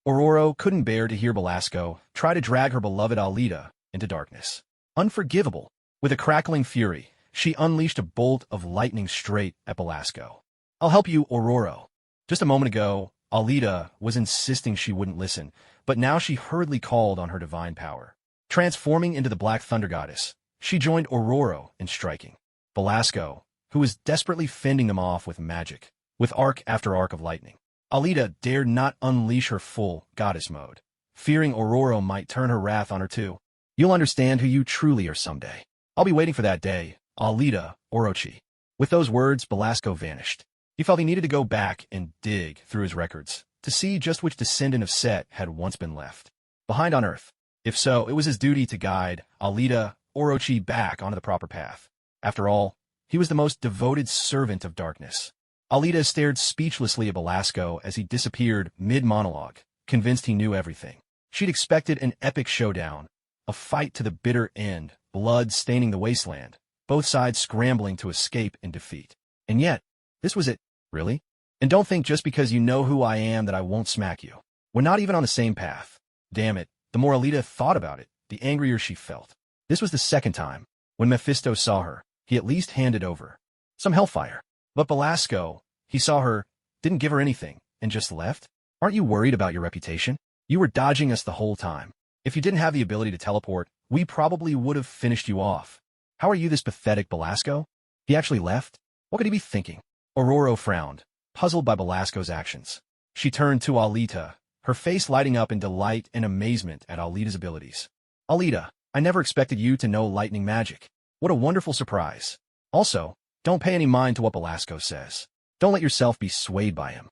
Aurora couldn't bear to hear Velasco try to drag her beloved Alita into darkness. Unforgivable. With a crackling fury, she unleashed a bolt of lightning straight at Velasco. I'll help you, Aurora. Just a moment ago, Alita was insisting she wouldn't listen, but now she hurriedly called on her divine power. Transforming into the Black Thunder Goddess, she joined Aurora in striking. Velasco, who was desperately fending them off with magic, with arc after arc of lightning. Alita dared not unleash her full goddess mode, fearing Aurora might turn her wrath on her too. You'll understand who you truly are someday. I'll be waiting for that day, Alita Orochi. With those words, Velasco vanished. He felt he needed to go back and dig through his records to see just which descendant of Set had once been left behind on Earth. If so, it was his duty to guide Alita Orochi back onto the proper path. After all, he was the most devoted servant of darkness. Alita stared speechlessly at Velasco as he disappeared mid-monologue, convinced he knew everything. She'd expected an epic showdown, a fight to the bitter end, blood staining the wasteland, both sides scrambling to escape in defeat. And yet, this was it. Really? And don't think just because you know who I am that I won't smack you. We're not even on the same path. Damn it, the more Alita thought about it, the angrier she felt. This was the second time. When Mephisto saw her, he at least handed over some hellfire. But Velasco, he saw her, didn't give her anything, and just left? Aren't you worried about your reputation? You were dodging us the whole time. If you didn't have the ability to teleport, we probably would have finished you off. How are you this pathetic, Velasco? He actually left? What could he be thinking? Aurora frowned, puzzled by Velasco's actions. She turned to Alita, her face lighting up in delight and amazement at Alita's abilities. Alita, I never expected you to know lightning magic. What a wonderful surprise. Also, don't pay any mind to what Belasco says. Don't let yourself be swayed by him.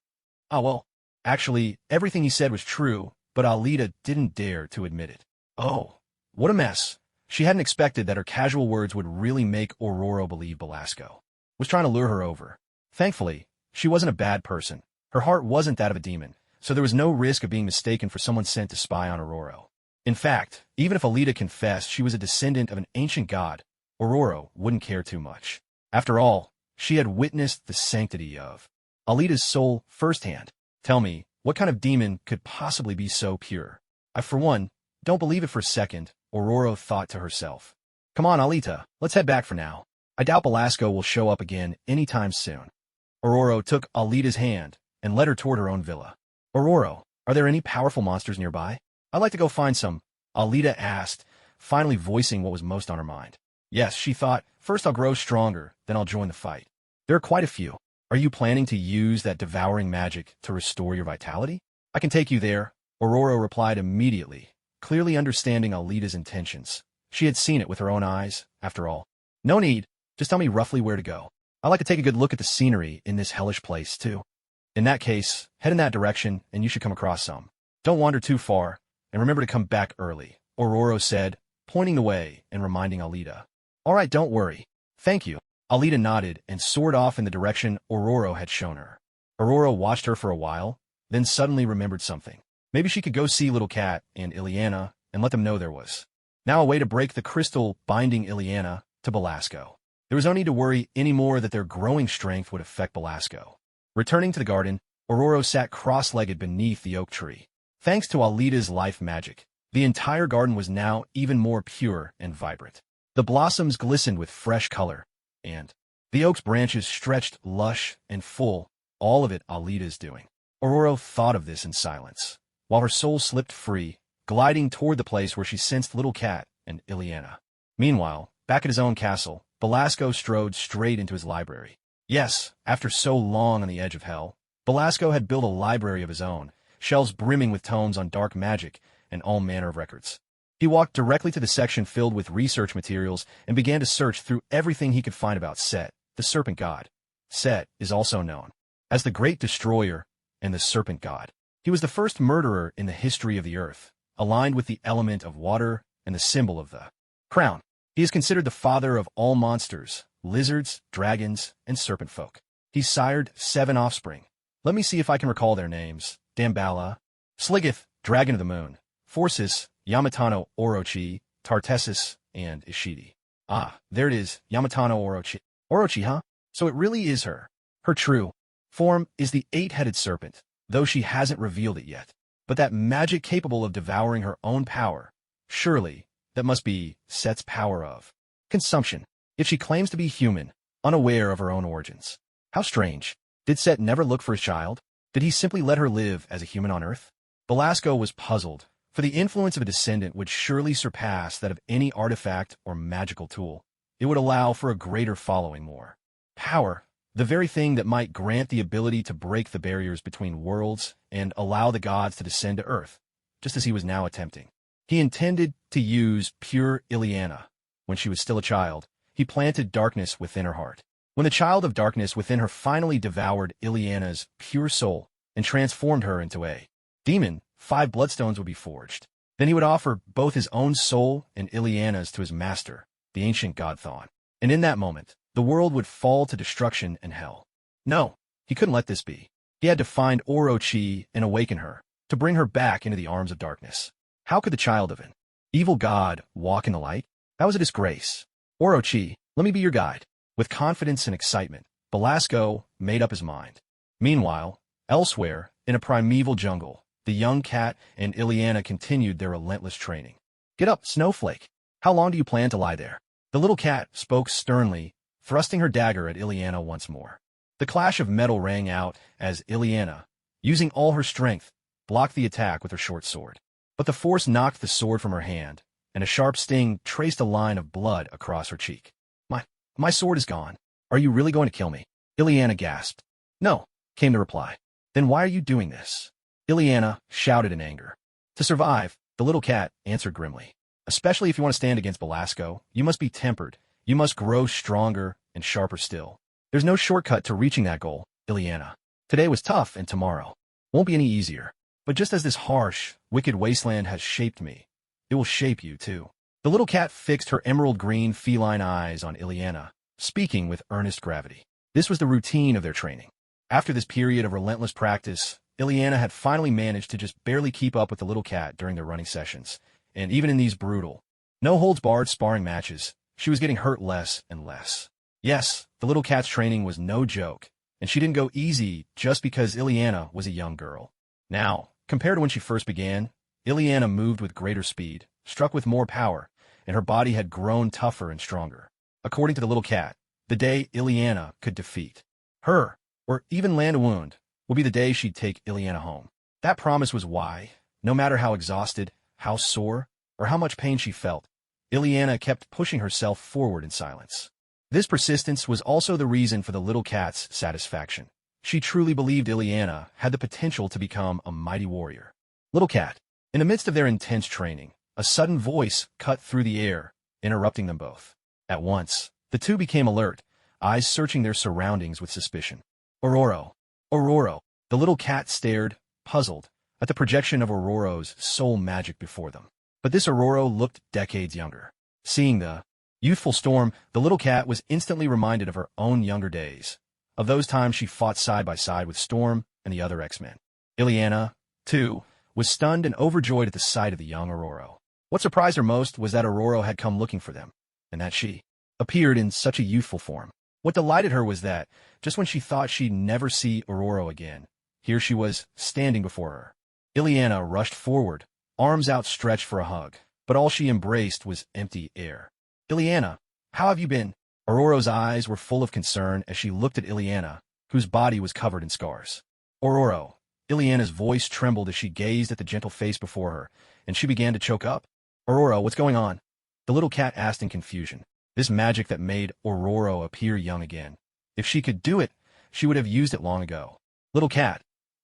Ah, well, actually, everything he said was true, but Alita didn't dare to admit it. Oh, what a mess. She hadn't expected that her casual words would really make Aurora believe Belasco was trying to lure her over. Thankfully, she wasn't a bad person. Her heart wasn't that of a demon, so there was no risk of being mistaken for someone sent to spy on Aurora. In fact, even if Alita confessed she was a descendant of an ancient god, Aurora wouldn't care too much. After all, she had witnessed the sanctity of Alita's soul firsthand. Tell me, what kind of demon could possibly be so pure? I, for one, don't believe it for a second, Aurora thought to herself. Come on, Alita, let's head back for now. I doubt Belasco will show up again anytime soon. Aurora took Alita's hand and led her toward her own villa. Aurora, are there any powerful monsters nearby? I'd like to go find some, Alita asked, finally voicing what was most on her mind. Yes, she thought, first I'll grow stronger, then I'll join the fight. There are quite a few. Are you planning to use that devouring magic to restore your vitality? I can take you there, Aurora replied immediately, clearly understanding Alita's intentions. She had seen it with her own eyes, after all. No need, just tell me roughly where to go. I'd like to take a good look at the scenery in this hellish place, too. In that case, head in that direction, and you should come across some. Don't wander too far, and remember to come back early, Aurora said, pointing the way and reminding Alita. All right, don't worry. Thank you. Alita nodded and soared off in the direction Aurora had shown her. Aurora watched her for a while, then suddenly remembered something. Maybe she could go see Little Cat and Ileana and let them know there was now a way to break the crystal binding Ileana to Belasco. There was no need to worry anymore that their growing strength would affect Belasco. Returning to the garden, Aurora sat cross-legged beneath the oak tree. Thanks to Alita's life magic, the entire garden was now even more pure and vibrant. The blossoms glistened with fresh color, and the oak's branches stretched lush and full, all of it Alita's doing. Aurora thought of this in silence, while her soul slipped free, gliding toward the place where she sensed Little Cat and Ileana. Meanwhile, back at his own castle, Belasco strode straight into his library. Yes, after so long on the edge of hell, Belasco had built a library of his own, shelves brimming with tomes on dark magic and all manner of records. He walked directly to the section filled with research materials and began to search through everything he could find about Set, the Serpent God. Set is also known as the Great Destroyer and the Serpent God. He was the first murderer in the history of the earth, aligned with the element of water and the symbol of the crown. He is considered the father of all monsters, lizards, dragons, and serpent folk. He sired 7 offspring. Let me see if I can recall their names. Damballa, Sliggith, Dragon of the Moon, Forcis, Yamatano Orochi, Tartessus, and Ishidi. Ah, there it is, Yamatano Orochi. Orochi, huh? So it really is her. Her true form is the 8-headed serpent, though she hasn't revealed it yet. But that magic capable of devouring her own power, surely, that must be Set's power of consumption. If she claims to be human, unaware of her own origins. How strange. Did Set never look for his child? Did he simply let her live as a human on Earth? Belasco was puzzled, for the influence of a descendant would surely surpass that of any artifact or magical tool. It would allow for a greater following more power, the very thing that might grant the ability to break the barriers between worlds and allow the gods to descend to Earth, just as he was now attempting. He intended to use pure Ileana. When she was still a child, he planted darkness within her heart. When the child of darkness within her finally devoured Ileana's pure soul and transformed her into a demon, 5 bloodstones would be forged. Then he would offer both his own soul and Ileana's to his master, the ancient god Chthon. And in that moment, the world would fall to destruction and hell. No, he couldn't let this be. He had to find Orochi and awaken her, to bring her back into the arms of darkness. How could the child of an evil god walk in the light? That was a disgrace. Orochi, let me be your guide. With confidence and excitement, Belasco made up his mind. Meanwhile, elsewhere, in a primeval jungle, the young cat and Ileana continued their relentless training. Get up, Snowflake. How long do you plan to lie there? The little cat spoke sternly, thrusting her dagger at Ileana once more. The clash of metal rang out as Ileana, using all her strength, blocked the attack with her short sword. But the force knocked the sword from her hand, and a sharp sting traced a line of blood across her cheek. My sword is gone. Are you really going to kill me? Ileana gasped. No, came the reply. Then why are you doing this? Ileana shouted in anger. To survive, the little cat answered grimly. Especially if you want to stand against Belasco, you must be tempered. You must grow stronger and sharper still. There's no shortcut to reaching that goal, Ileana. Today was tough, and tomorrow won't be any easier. But just as this harsh, wicked wasteland has shaped me, it will shape you too. The little cat fixed her emerald-green feline eyes on Ileana, speaking with earnest gravity. This was the routine of their training. After this period of relentless practice, Ileana had finally managed to just barely keep up with the little cat during their running sessions. And even in these brutal, no-holds-barred sparring matches, she was getting hurt less and less. Yes, the little cat's training was no joke, and she didn't go easy just because Ileana was a young girl. Now, compared to when she first began, Ileana moved with greater speed, struck with more power, and her body had grown tougher and stronger. According to the little cat, the day Ileana could defeat her, or even land a wound, would be the day she'd take Ileana home. That promise was why, no matter how exhausted, how sore, or how much pain she felt, Ileana kept pushing herself forward in silence. This persistence was also the reason for the little cat's satisfaction. She truly believed Ileana had the potential to become a mighty warrior. Little cat. In the midst of their intense training, a sudden voice cut through the air, interrupting them both. At once, the two became alert, eyes searching their surroundings with suspicion. Ororo. Ororo. The little cat stared, puzzled, at the projection of Ororo's soul magic before them. But this Ororo looked decades younger. Seeing the youthful Storm, the little cat was instantly reminded of her own younger days, of those times she fought side by side with Storm and the other X-Men. Ileana, too, was stunned and overjoyed at the sight of the young Ororo. What surprised her most was that Ororo had come looking for them, and that she appeared in such a youthful form. What delighted her was that, just when she thought she'd never see Ororo again, here she was, standing before her. Ileana rushed forward, arms outstretched for a hug, but all she embraced was empty air. Ileana, how have you been? Ororo's eyes were full of concern as she looked at Ileana, whose body was covered in scars. Ororo. Ileana's voice trembled as she gazed at the gentle face before her, and she began to choke up. Ororo, what's going on? The little cat asked in confusion. This magic that made Ororo appear young again. If she could do it, she would have used it long ago. Little cat.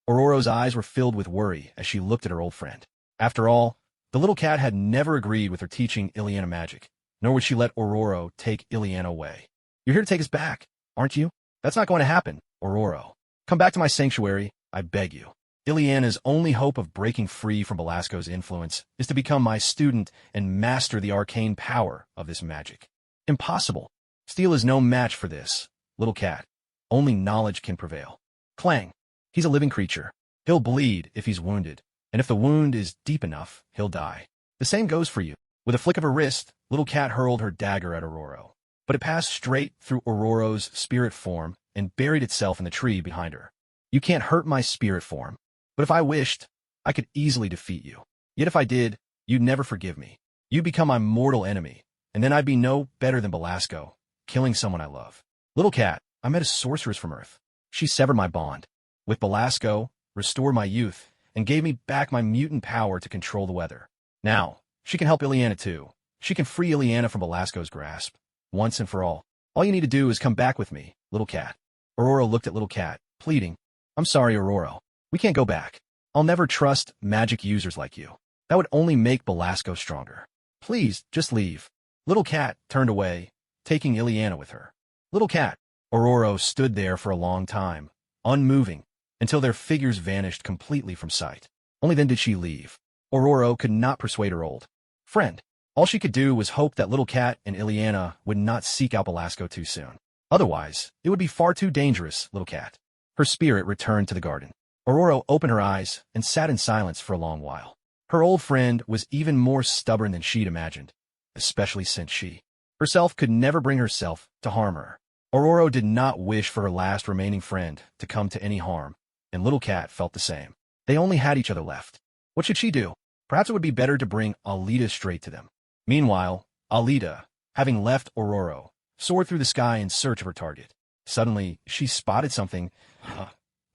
Ororo's eyes were filled with worry as she looked at her old friend. After all, the little cat had never agreed with her teaching Ileana magic, nor would she let Ororo take Ileana away. You're here to take us back, aren't you? That's not going to happen, Ororo. Come back to my sanctuary, I beg you. Ileana's only hope of breaking free from Belasco's influence is to become my student and master the arcane power of this magic. Impossible. Steel is no match for this, little cat. Only knowledge can prevail. Clang. He's a living creature. He'll bleed if he's wounded, and if the wound is deep enough, he'll die. The same goes for you. With a flick of her wrist, little cat hurled her dagger at Ororo, but it passed straight through Ororo's spirit form and buried itself in the tree behind her. You can't hurt my spirit form, but if I wished, I could easily defeat you. Yet if I did, you'd never forgive me. You'd become my mortal enemy, and then I'd be no better than Belasco, killing someone I love. Little cat, I met a sorceress from Earth. She severed my bond with Belasco, restored my youth, and gave me back my mutant power to control the weather. Now, she can help Ileana too. She can free Ileana from Belasco's grasp, once and for all. All you need to do is come back with me, little cat. Ororo looked at little cat, pleading. I'm sorry, Ororo. We can't go back. I'll never trust magic users like you. That would only make Belasco stronger. Please, just leave. Little cat turned away, taking Ileana with her. Little cat. Ororo stood there for a long time, unmoving, until their figures vanished completely from sight. Only then did she leave. Ororo could not persuade her old friend. All she could do was hope that little cat and Ileana would not seek out Belasco too soon. Otherwise, it would be far too dangerous, little cat. Her spirit returned to the garden. Ororo opened her eyes and sat in silence for a long while. Her old friend was even more stubborn than she'd imagined, especially since she herself could never bring herself to harm her. Ororo did not wish for her last remaining friend to come to any harm, and little cat felt the same. They only had each other left. What should she do? Perhaps it would be better to bring Alita straight to them. Meanwhile, Alita, having left Ororo, soared through the sky in search of her target. Suddenly, she spotted something.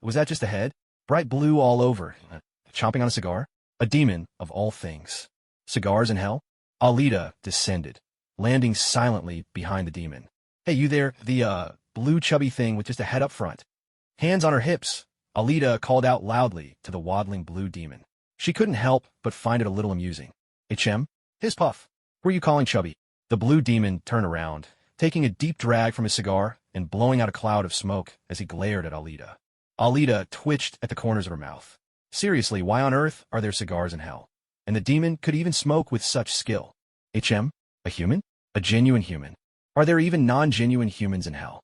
Was that just a head? Bright blue all over. Chomping on a cigar? A demon, of all things. Cigars in hell? Alita descended, landing silently behind the demon. Hey, you there, the, blue chubby thing with just a head up front. Hands on her hips, Alita called out loudly to the waddling blue demon. She couldn't help but find it a little amusing. HM? His puff. Who are you calling chubby? The blue demon turned around, taking a deep drag from his cigar and blowing out a cloud of smoke as he glared at Alita. Alita twitched at the corners of her mouth. Seriously, why on earth are there cigars in hell? And the demon could even smoke with such skill. A human? A genuine human? Are there even non-genuine humans in hell?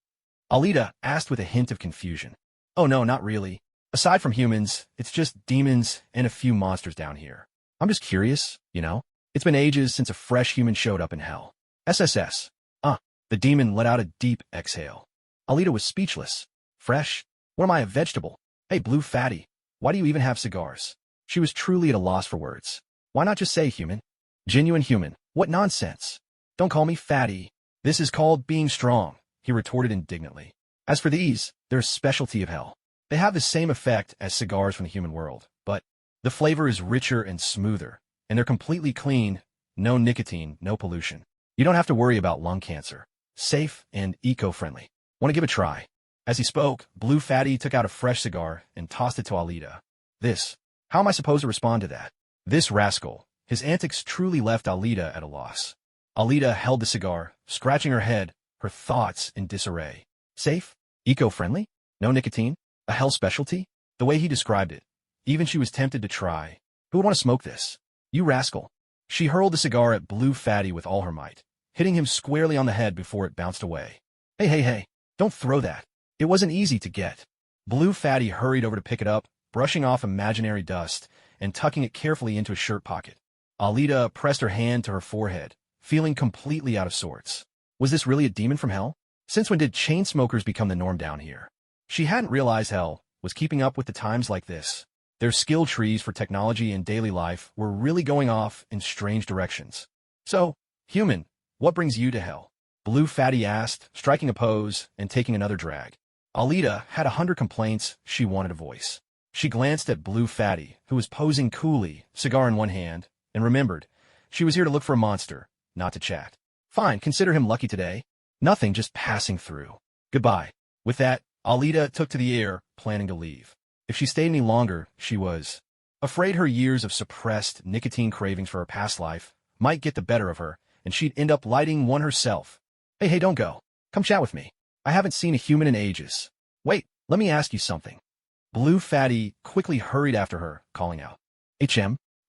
Alita asked with a hint of confusion. Oh no, not really. Aside from humans, it's just demons and a few monsters down here. I'm just curious, you know? It's been ages since a fresh human showed up in hell. SSS. The demon let out a deep exhale. Alita was speechless. Fresh? What am I, a vegetable? Hey, blue fatty, why do you even have cigars? She was truly at a loss for words. Why not just say human? Genuine human. What nonsense. Don't call me fatty. This is called being strong, he retorted indignantly. As for these, they're a specialty of hell. They have the same effect as cigars from the human world, but the flavor is richer and smoother, and they're completely clean, no nicotine, no pollution. You don't have to worry about lung cancer. Safe and eco-friendly. Want to give it a try? As he spoke, Blue Fatty took out a fresh cigar and tossed it to Alita. How am I supposed to respond to that? This rascal. His antics truly left Alita at a loss. Alita held the cigar, scratching her head, her thoughts in disarray. Safe? Eco-friendly? No nicotine? A hell specialty? The way he described it. Even she was tempted to try. Who would want to smoke this? You rascal. She hurled the cigar at Blue Fatty with all her might, hitting him squarely on the head before it bounced away. Hey, don't throw that. It wasn't easy to get. Blue Fatty hurried over to pick it up, brushing off imaginary dust and tucking it carefully into his shirt pocket. Alita pressed her hand to her forehead, feeling completely out of sorts. Was this really a demon from hell? Since when did chain smokers become the norm down here? She hadn't realized hell was keeping up with the times like this. Their skill trees for technology and daily life were really going off in strange directions. So, human, what brings you to hell? Blue Fatty asked, striking a pose and taking another drag. Alita had 100 complaints she wanted to voice. She glanced at Blue Fatty, who was posing coolly, cigar in one hand, and remembered, she was here to look for a monster, not to chat. Fine, consider him lucky today. Nothing, just passing through. Goodbye. With that, Alita took to the air, planning to leave. If she stayed any longer, she was afraid her years of suppressed nicotine cravings for her past life might get the better of her, and she'd end up lighting one herself. Hey, don't go. Come chat with me. I haven't seen a human in ages. Wait, let me ask you something. Blue Fatty quickly hurried after her, calling out.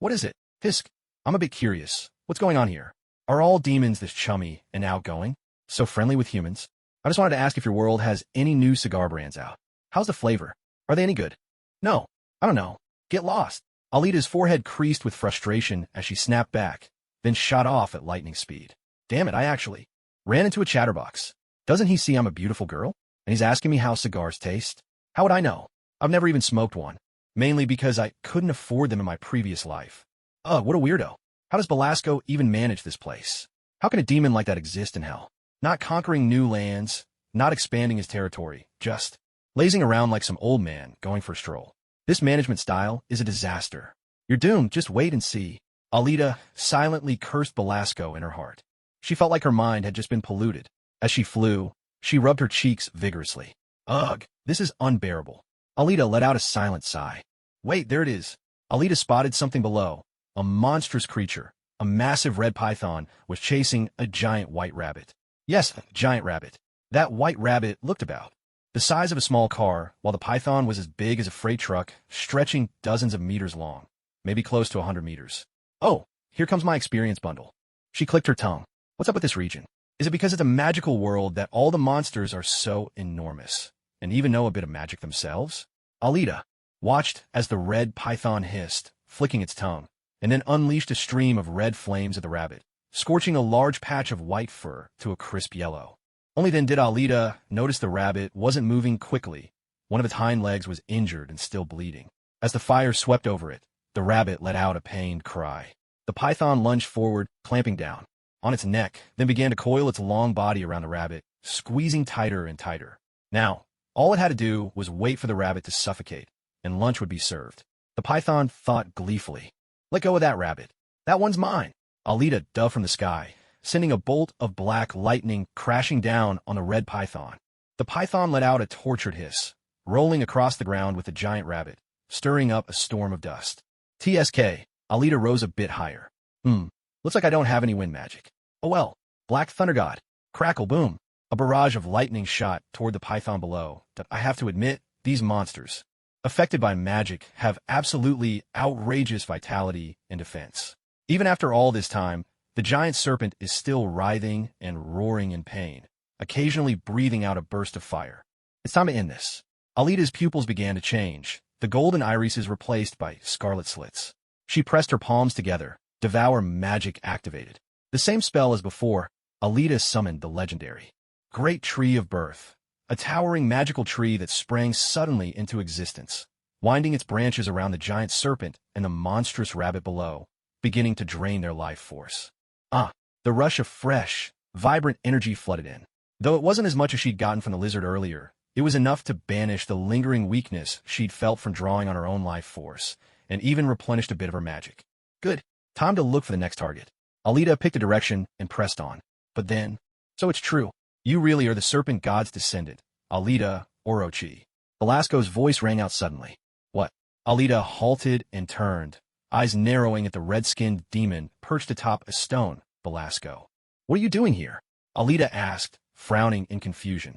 What is it? Hisk, I'm a bit curious. What's going on here? Are all demons this chummy and outgoing? So friendly with humans? I just wanted to ask if your world has any new cigar brands out. How's the flavor? Are they any good? No, I don't know. Get lost. Alita's forehead creased with frustration as she snapped back, then shot off at lightning speed. Damn it, I actually ran into a chatterbox. Doesn't he see I'm a beautiful girl? And he's asking me how cigars taste? How would I know? I've never even smoked one. Mainly because I couldn't afford them in my previous life. Ugh, what a weirdo. How does Belasco even manage this place? How can a demon like that exist in hell? Not conquering new lands, not expanding his territory, just lazing around like some old man going for a stroll. This management style is a disaster. You're doomed, just wait and see. Alita silently cursed Belasco in her heart. She felt like her mind had just been polluted. As she flew, she rubbed her cheeks vigorously. Ugh, this is unbearable. Alita let out a silent sigh. Wait, there it is. Alita spotted something below. A monstrous creature, a massive red python, was chasing a giant white rabbit. Yes, a giant rabbit. That white rabbit looked about the size of a small car, while the python was as big as a freight truck, stretching dozens of meters long, maybe close to 100 meters. Oh, here comes my experience bundle. She clicked her tongue. What's up with this region? Is it because it's a magical world that all the monsters are so enormous, and even know a bit of magic themselves? Alita watched as the red python hissed, flicking its tongue, and then unleashed a stream of red flames at the rabbit, scorching a large patch of white fur to a crisp yellow. Only then did Alita notice the rabbit wasn't moving quickly. One of its hind legs was injured and still bleeding. As the fire swept over it, the rabbit let out a pained cry. The python lunged forward, clamping down on its neck, then began to coil its long body around the rabbit, squeezing tighter and tighter. Now, all it had to do was wait for the rabbit to suffocate, and lunch would be served. The python thought gleefully. Let go of that rabbit. That one's mine. Alita dove from the sky, sending a bolt of black lightning crashing down on the red python. The python let out a tortured hiss, rolling across the ground with the giant rabbit, stirring up a storm of dust. TSK, Alita rose a bit higher. Looks like I don't have any wind magic. Oh well. Black Thunder God. Crackle boom. A barrage of lightning shot toward the python below. I have to admit, these monsters, affected by magic, have absolutely outrageous vitality and defense. Even after all this time, the giant serpent is still writhing and roaring in pain, occasionally breathing out a burst of fire. It's time to end this. Alita's pupils began to change. The golden irises replaced by scarlet slits. She pressed her palms together. Devour magic activated. The same spell as before, Alita summoned the legendary Great Tree of Birth, a towering magical tree that sprang suddenly into existence, winding its branches around the giant serpent and the monstrous rabbit below, beginning to drain their life force. The rush of fresh, vibrant energy flooded in. Though it wasn't as much as she'd gotten from the lizard earlier, it was enough to banish the lingering weakness she'd felt from drawing on her own life force, and even replenished a bit of her magic. Good. Time to look for the next target. Alita picked a direction and pressed on. But then, so it's true. You really are the serpent god's descendant, Alita Orochi. Belasco's voice rang out suddenly. What? Alita halted and turned, eyes narrowing at the red-skinned demon perched atop a stone. Belasco. What are you doing here? Alita asked, frowning in confusion.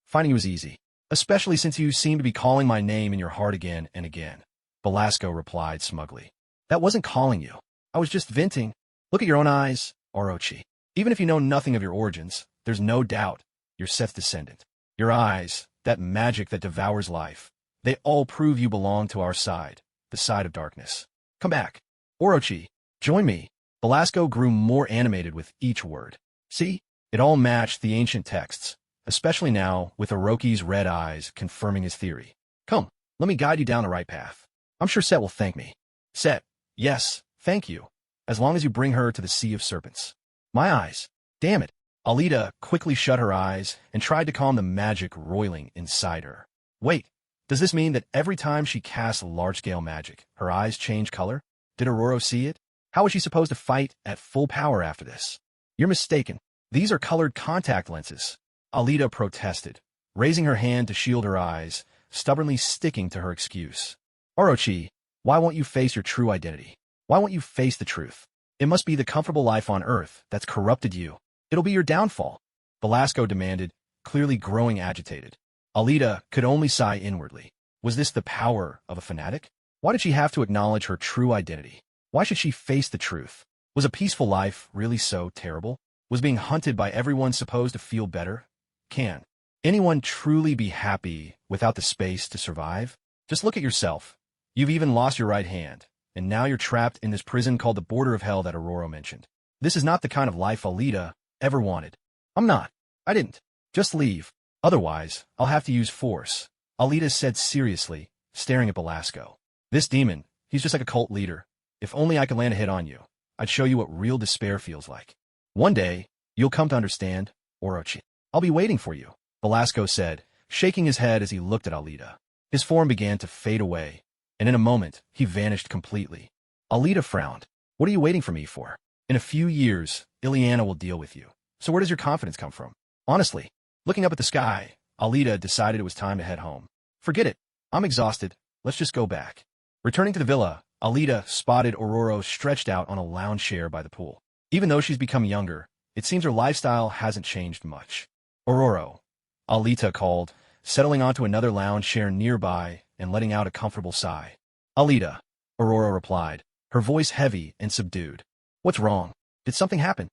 Finding you was easy, especially since you seem to be calling my name in your heart again and again. Belasco replied smugly. That wasn't calling you. I was just venting. Look at your own eyes, Orochi. Even if you know nothing of your origins, there's no doubt you're Seth's descendant. Your eyes, that magic that devours life, they all prove you belong to our side, the side of darkness. Come back. Orochi, join me. Belasco grew more animated with each word. See? It all matched the ancient texts, especially now with Orochi's red eyes confirming his theory. Come, let me guide you down the right path. I'm sure Set will thank me. Set, yes, thank you, as long as you bring her to the Sea of Serpents. My eyes. Damn it. Alita quickly shut her eyes and tried to calm the magic roiling inside her. Wait, does this mean that every time she casts large-scale magic, her eyes change color? Did Aurora see it? How is she supposed to fight at full power after this? You're mistaken. These are colored contact lenses. Alita protested, raising her hand to shield her eyes, stubbornly sticking to her excuse. Orochi, why won't you face your true identity? Why won't you face the truth? It must be the comfortable life on Earth that's corrupted you. It'll be your downfall, Belasco demanded, clearly growing agitated. Alita could only sigh inwardly. Was this the power of a fanatic? Why did she have to acknowledge her true identity? Why should she face the truth? Was a peaceful life really so terrible? Was being hunted by everyone supposed to feel better? Can anyone truly be happy without the space to survive? Just look at yourself. You've even lost your right hand, and now you're trapped in this prison called the Border of Hell that Aurora mentioned. This is not the kind of life Alita ever wanted. I'm not. I didn't. Just leave. Otherwise, I'll have to use force, Alita said seriously, staring at Belasco. This demon, he's just like a cult leader. If only I could land a hit on you, I'd show you what real despair feels like. One day, you'll come to understand, Orochi. I'll be waiting for you, Belasco said, shaking his head as he looked at Alita. His form began to fade away, and in a moment, he vanished completely. Alita frowned. What are you waiting for me for? In a few years, Ileana will deal with you. So where does your confidence come from? Honestly, looking up at the sky, Alita decided it was time to head home. Forget it. I'm exhausted. Let's just go back. Returning to the villa, Alita spotted Aurora stretched out on a lounge chair by the pool. Even though she's become younger, it seems her lifestyle hasn't changed much. Aurora, Alita called, settling onto another lounge chair nearby and letting out a comfortable sigh. Alita, Aurora replied, her voice heavy and subdued. What's wrong? Did something happen?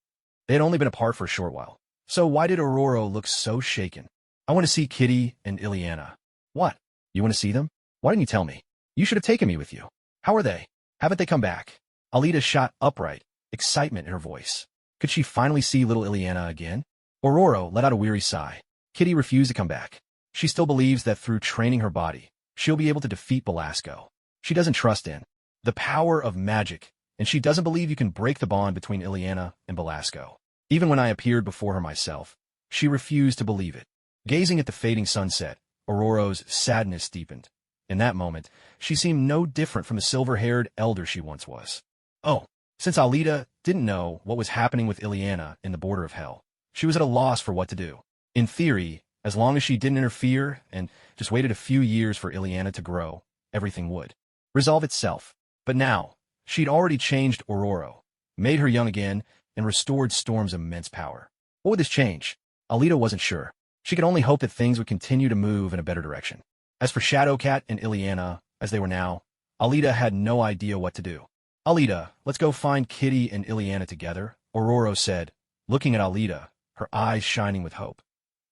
They had only been apart for a short while. So why did Aurora look so shaken? I want to see Kitty and Ileana. What? You want to see them? Why didn't you tell me? You should have taken me with you. How are they? Haven't they come back? Alita shot upright, excitement in her voice. Could she finally see little Ileana again? Aurora let out a weary sigh. Kitty refused to come back. She still believes that through training her body, she'll be able to defeat Belasco. She doesn't trust in the power of magic, and she doesn't believe you can break the bond between Ileana and Belasco. Even when I appeared before her myself, she refused to believe it. Gazing at the fading sunset, Aurora's sadness deepened. In that moment, she seemed no different from the silver-haired elder she once was. Oh, since Alita didn't know what was happening with Ileana in the Border of Hell, she was at a loss for what to do. In theory, as long as she didn't interfere and just waited a few years for Ileana to grow, everything would resolve itself. But now, she'd already changed Aurora. made her young again, and restored Storm's immense power. What would this change? Alita wasn't sure. She could only hope that things would continue to move in a better direction. As for Shadowcat and Ileana, as they were now, Alita had no idea what to do. Alita, let's go find Kitty and Ileana together, Ororo said, looking at Alita, her eyes shining with hope.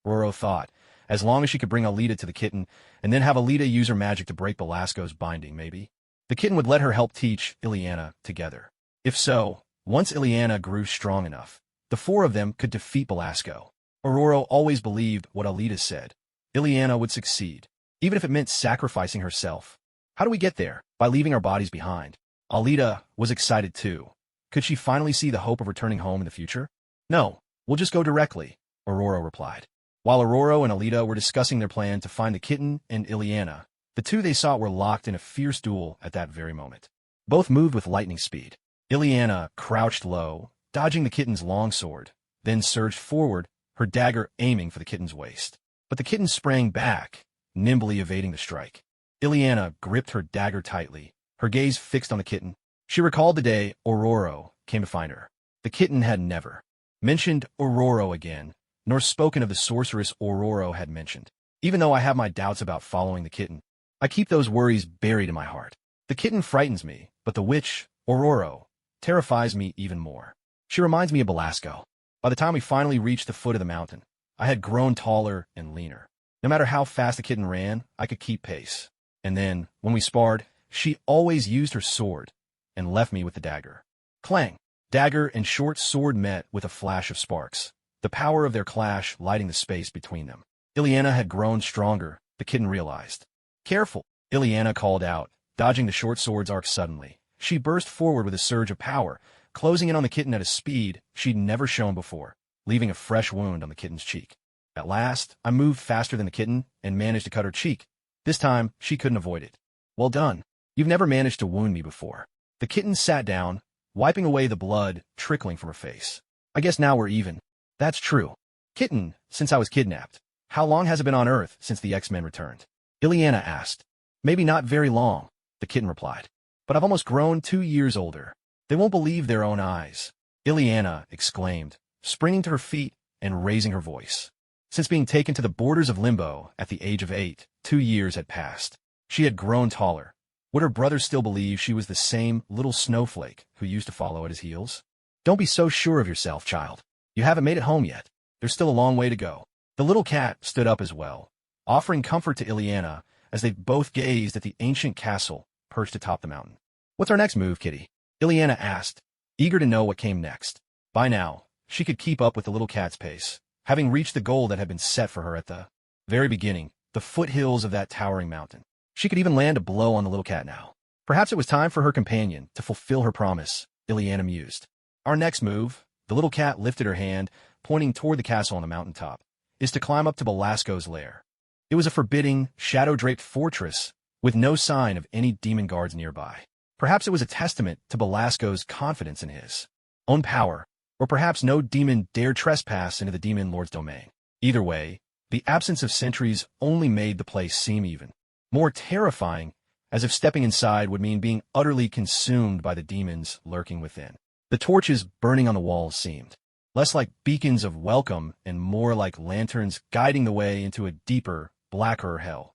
Ororo thought, as long as she could bring Alita to the kitten, and then have Alita use her magic to break Belasco's binding, maybe. The kitten would let her help teach Ileana together. If so, once Ileana grew strong enough, the four of them could defeat Belasco. Ororo always believed what Alita said. Ileana would succeed, even if it meant sacrificing herself. How do we get there? By leaving our bodies behind. Alita was excited too. Could she finally see the hope of returning home in the future? No, we'll just go directly, Ororo replied. While Ororo and Alita were discussing their plan to find the kitten and Ileana, the two they sought were locked in a fierce duel at that very moment. Both moved with lightning speed. Ileana crouched low, dodging the kitten's long sword, then surged forward, her dagger aiming for the kitten's waist. But the kitten sprang back, nimbly evading the strike. Ileana gripped her dagger tightly, her gaze fixed on the kitten. She recalled the day Ororo came to find her. The kitten had never mentioned Ororo again, nor spoken of the sorceress Ororo had mentioned. Even though I have my doubts about following the kitten, I keep those worries buried in my heart. The kitten frightens me, but the witch, Ororo, terrifies me even more. She reminds me of Belasco. By the time we finally reached the foot of the mountain, I had grown taller and leaner. No matter how fast the kitten ran, I could keep pace. And then, when we sparred, she always used her sword and left me with the dagger. Clang! Dagger and short sword met with a flash of sparks, the power of their clash lighting the space between them. Ileana had grown stronger, the kitten realized. Careful! Ileana called out, dodging the short sword's arc suddenly. She burst forward with a surge of power, closing in on the kitten at a speed she'd never shown before, leaving a fresh wound on the kitten's cheek. At last, I moved faster than the kitten and managed to cut her cheek. This time, she couldn't avoid it. Well done. You've never managed to wound me before. The kitten sat down, wiping away the blood trickling from her face. I guess now we're even. That's true. Kitten, since I was kidnapped, how long has it been on Earth since the X-Men returned? Ileana asked. Maybe not very long, the kitten replied. But I've almost grown 2 years older. They won't believe their own eyes. Ileana exclaimed, springing to her feet and raising her voice. Since being taken to the borders of Limbo at the age of 8, 2 years had passed. She had grown taller. Would her brother still believe she was the same little snowflake who used to follow at his heels? Don't be so sure of yourself, child. You haven't made it home yet. There's still a long way to go. The little cat stood up as well, offering comfort to Ileana as they both gazed at the ancient castle perched atop the mountain. What's our next move, Kitty? Ileana asked, eager to know what came next. By now, she could keep up with the little cat's pace, having reached the goal that had been set for her at the very beginning, the foothills of that towering mountain. She could even land a blow on the little cat now. Perhaps it was time for her companion to fulfill her promise, Ileana mused. Our next move, the little cat lifted her hand, pointing toward the castle on the mountaintop, is to climb up to Belasco's lair. It was a forbidding, shadow-draped fortress with no sign of any demon guards nearby. Perhaps it was a testament to Belasco's confidence in his own power, or perhaps no demon dared trespass into the demon lord's domain. Either way, the absence of sentries only made the place seem even more terrifying, as if stepping inside would mean being utterly consumed by the demons lurking within. The torches burning on the walls seemed less like beacons of welcome and more like lanterns guiding the way into a deeper, blacker hell,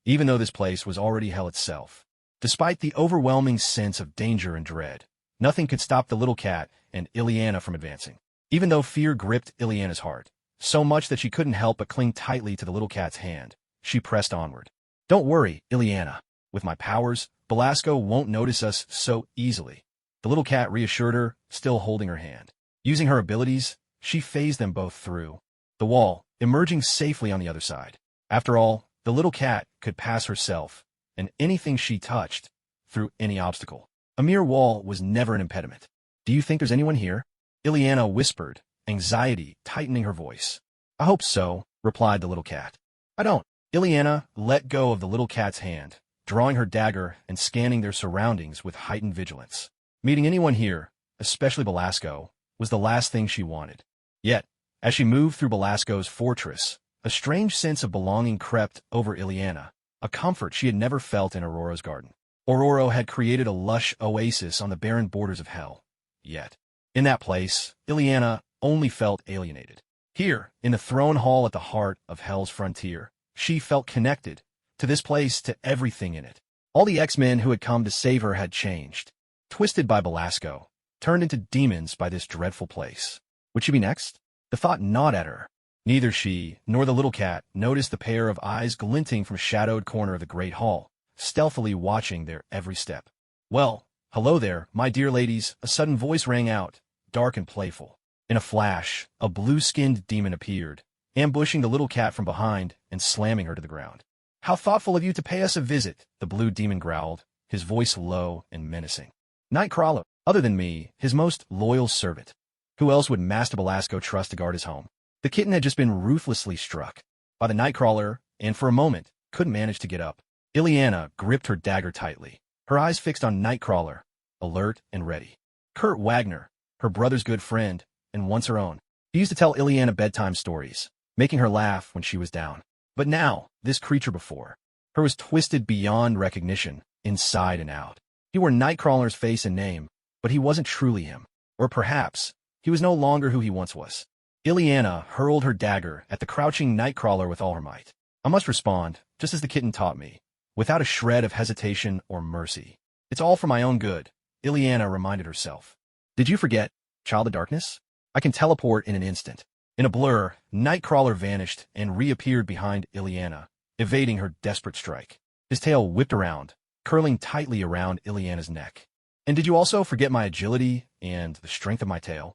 even though this place was already hell itself. Despite the overwhelming sense of danger and dread, nothing could stop the little cat and Ileana from advancing. Even though fear gripped Ileana's heart, so much that she couldn't help but cling tightly to the little cat's hand, she pressed onward. Don't worry, Ileana. With my powers, Belasco won't notice us so easily. The little cat reassured her, still holding her hand. Using her abilities, she phased them both through the wall, emerging safely on the other side. After all, the little cat could pass herself, and anything she touched, through any obstacle. A mere wall was never an impediment. Do you think there's anyone here? Ileana whispered, anxiety tightening her voice. I hope so, replied the little cat. I don't. Ileana let go of the little cat's hand, drawing her dagger and scanning their surroundings with heightened vigilance. Meeting anyone here, especially Belasco, was the last thing she wanted. Yet, as she moved through Belasco's fortress, a strange sense of belonging crept over Ileana, a comfort she had never felt in Aurora's garden. Ororo had created a lush oasis on the barren borders of hell. Yet, In that place, Ileana only felt alienated. Here, in the throne hall at the heart of Hell's frontier, she felt connected to this place, to everything in it. All the X-Men who had come to save her had changed. Twisted by Belasco, turned into demons by this dreadful place. Would she be next? The thought gnawed at her. Neither she nor the little cat noticed the pair of eyes glinting from a shadowed corner of the great hall, stealthily watching their every step. "Well, hello there, my dear ladies," a sudden voice rang out, dark and playful. In a flash, a blue-skinned demon appeared, ambushing the little cat from behind and slamming her to the ground. "How thoughtful of you to pay us a visit," the blue demon growled, his voice low and menacing. "Nightcrawler, other than me, his most loyal servant. Who else would Master Belasco trust to guard his home?" The kitten had just been ruthlessly struck by the Nightcrawler, and for a moment, couldn't manage to get up. Ileana gripped her dagger tightly, her eyes fixed on Nightcrawler, alert and ready. Kurt Wagner, her brother's good friend, and once her own. He used to tell Ileana bedtime stories, making her laugh when she was down. But now, this creature before her was twisted beyond recognition, inside and out. He wore Nightcrawler's face and name, but he wasn't truly him. Or perhaps, he was no longer who he once was. Ileana hurled her dagger at the crouching Nightcrawler with all her might. I must respond, just as the kitten taught me, without a shred of hesitation or mercy. It's all for my own good, Ileana reminded herself. Did you forget, Child of Darkness? I can teleport in an instant. In a blur, Nightcrawler vanished and reappeared behind Ileana, evading her desperate strike. His tail whipped around, curling tightly around Ileana's neck. And did you also forget my agility and the strength of my tail?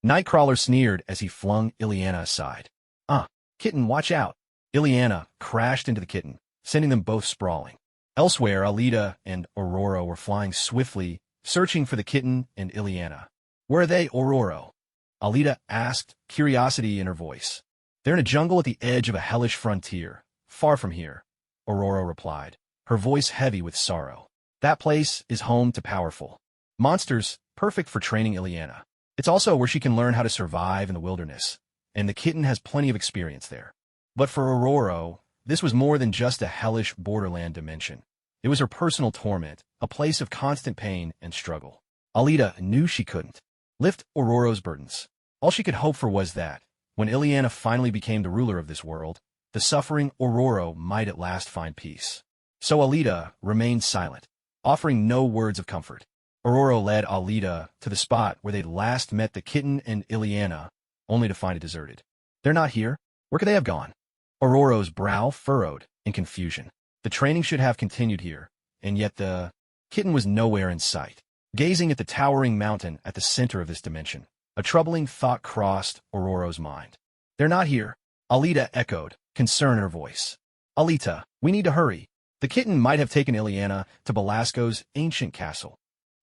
Nightcrawler sneered as he flung Ileana aside. Kitten, watch out. Ileana crashed into the kitten, sending them both sprawling. Elsewhere, Alita and Aurora were flying swiftly, searching for the kitten and Ileana. Where are they, Aurora? Alita asked, curiosity in her voice. They're in a jungle at the edge of a hellish frontier, far from here, Aurora replied, her voice heavy with sorrow. That place is home to powerful monsters, perfect for training Ileana. It's also where she can learn how to survive in the wilderness, and the kitten has plenty of experience there. But for Aurora, this was more than just a hellish borderland dimension. It was her personal torment, a place of constant pain and struggle. Alita knew she couldn't lift Aurora's burdens. All she could hope for was that, when Ileana finally became the ruler of this world, the suffering Aurora might at last find peace. So Alita remained silent, offering no words of comfort. Aurora led Alita to the spot where they'd last met the kitten and Ileana, only to find it deserted. They're not here? Where could they have gone? Aurora's brow furrowed in confusion. The training should have continued here, and yet the kitten was nowhere in sight. Gazing at the towering mountain at the center of this dimension, a troubling thought crossed Aurora's mind. They're not here, Alita echoed, concern in her voice. Alita, we need to hurry. The kitten might have taken Ileana to Belasco's ancient castle.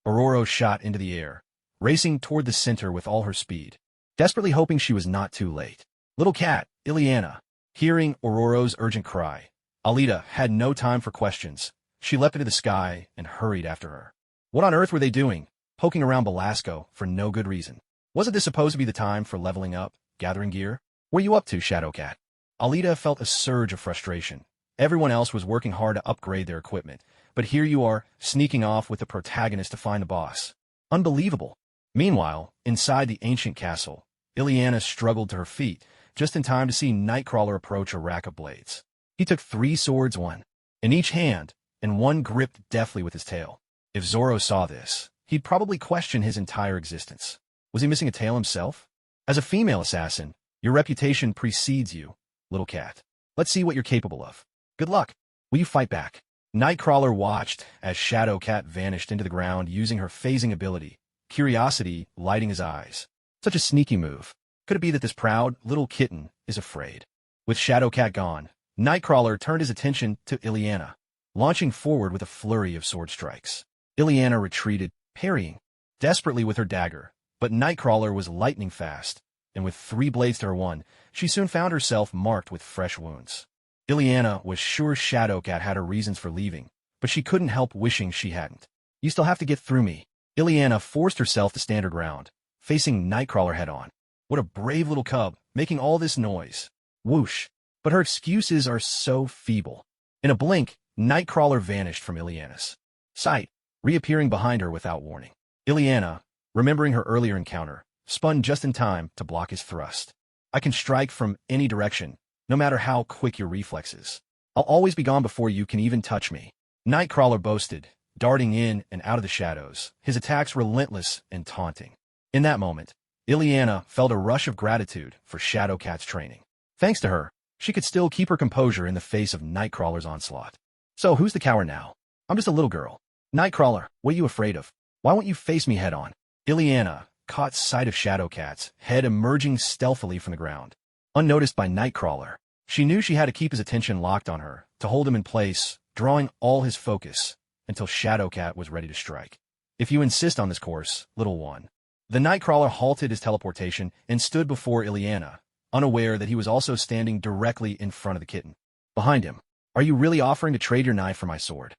Aurora shot into the air, racing toward the center with all her speed, desperately hoping she was not too late. Little cat, Ileana. Hearing Aurora's urgent cry, Alita had no time for questions. She leapt into the sky and hurried after her. What on earth were they doing, poking around Belasco for no good reason? Wasn't this supposed to be the time for leveling up, gathering gear? What are you up to, Shadowcat? Alita felt a surge of frustration. Everyone else was working hard to upgrade their equipment, but here you are, sneaking off with the protagonist to find the boss. Unbelievable. Meanwhile, inside the ancient castle, Ileana struggled to her feet, just in time to see Nightcrawler approach a rack of blades. He took 3 swords, one in each hand, and one gripped deftly with his tail. If Zorro saw this, he'd probably question his entire existence. Was he missing a tail himself? As a female assassin, your reputation precedes you, little cat. Let's see what you're capable of. Good luck. Will you fight back? Nightcrawler watched as Shadowcat vanished into the ground using her phasing ability, curiosity lighting his eyes. Such a sneaky move. Could it be that this proud little kitten is afraid? With Shadowcat gone, Nightcrawler turned his attention to Ileana, launching forward with a flurry of sword strikes. Ileana retreated, parrying desperately with her dagger, but Nightcrawler was lightning fast, and with 3 blades to her one, she soon found herself marked with fresh wounds. Ileana was sure Shadowcat had her reasons for leaving, but she couldn't help wishing she hadn't. You still have to get through me. Ileana forced herself to stand her ground, facing Nightcrawler head-on. What a brave little cub, making all this noise. Whoosh. But her excuses are so feeble. In a blink, Nightcrawler vanished from Ileana's sight, reappearing behind her without warning. Ileana remembering her earlier encounter, spun just in time to block his thrust. I can strike from any direction, no matter how quick your reflexes. I'll always be gone before you can even touch me. Nightcrawler boasted, darting in and out of the shadows, his attacks relentless and taunting. In that moment, Ileana felt a rush of gratitude for Shadowcat's training. Thanks to her, she could still keep her composure in the face of Nightcrawler's onslaught. So who's the coward now? I'm just a little girl. Nightcrawler, what are you afraid of? Why won't you face me head on? Ileana caught sight of Shadowcat's head emerging stealthily from the ground. Unnoticed by Nightcrawler, she knew she had to keep his attention locked on her, to hold him in place, drawing all his focus, until Shadowcat was ready to strike. If you insist on this course, little one. The Nightcrawler halted his teleportation and stood before Ileana, unaware that he was also standing directly in front of the kitten. Behind him, are you really offering to trade your knife for my sword?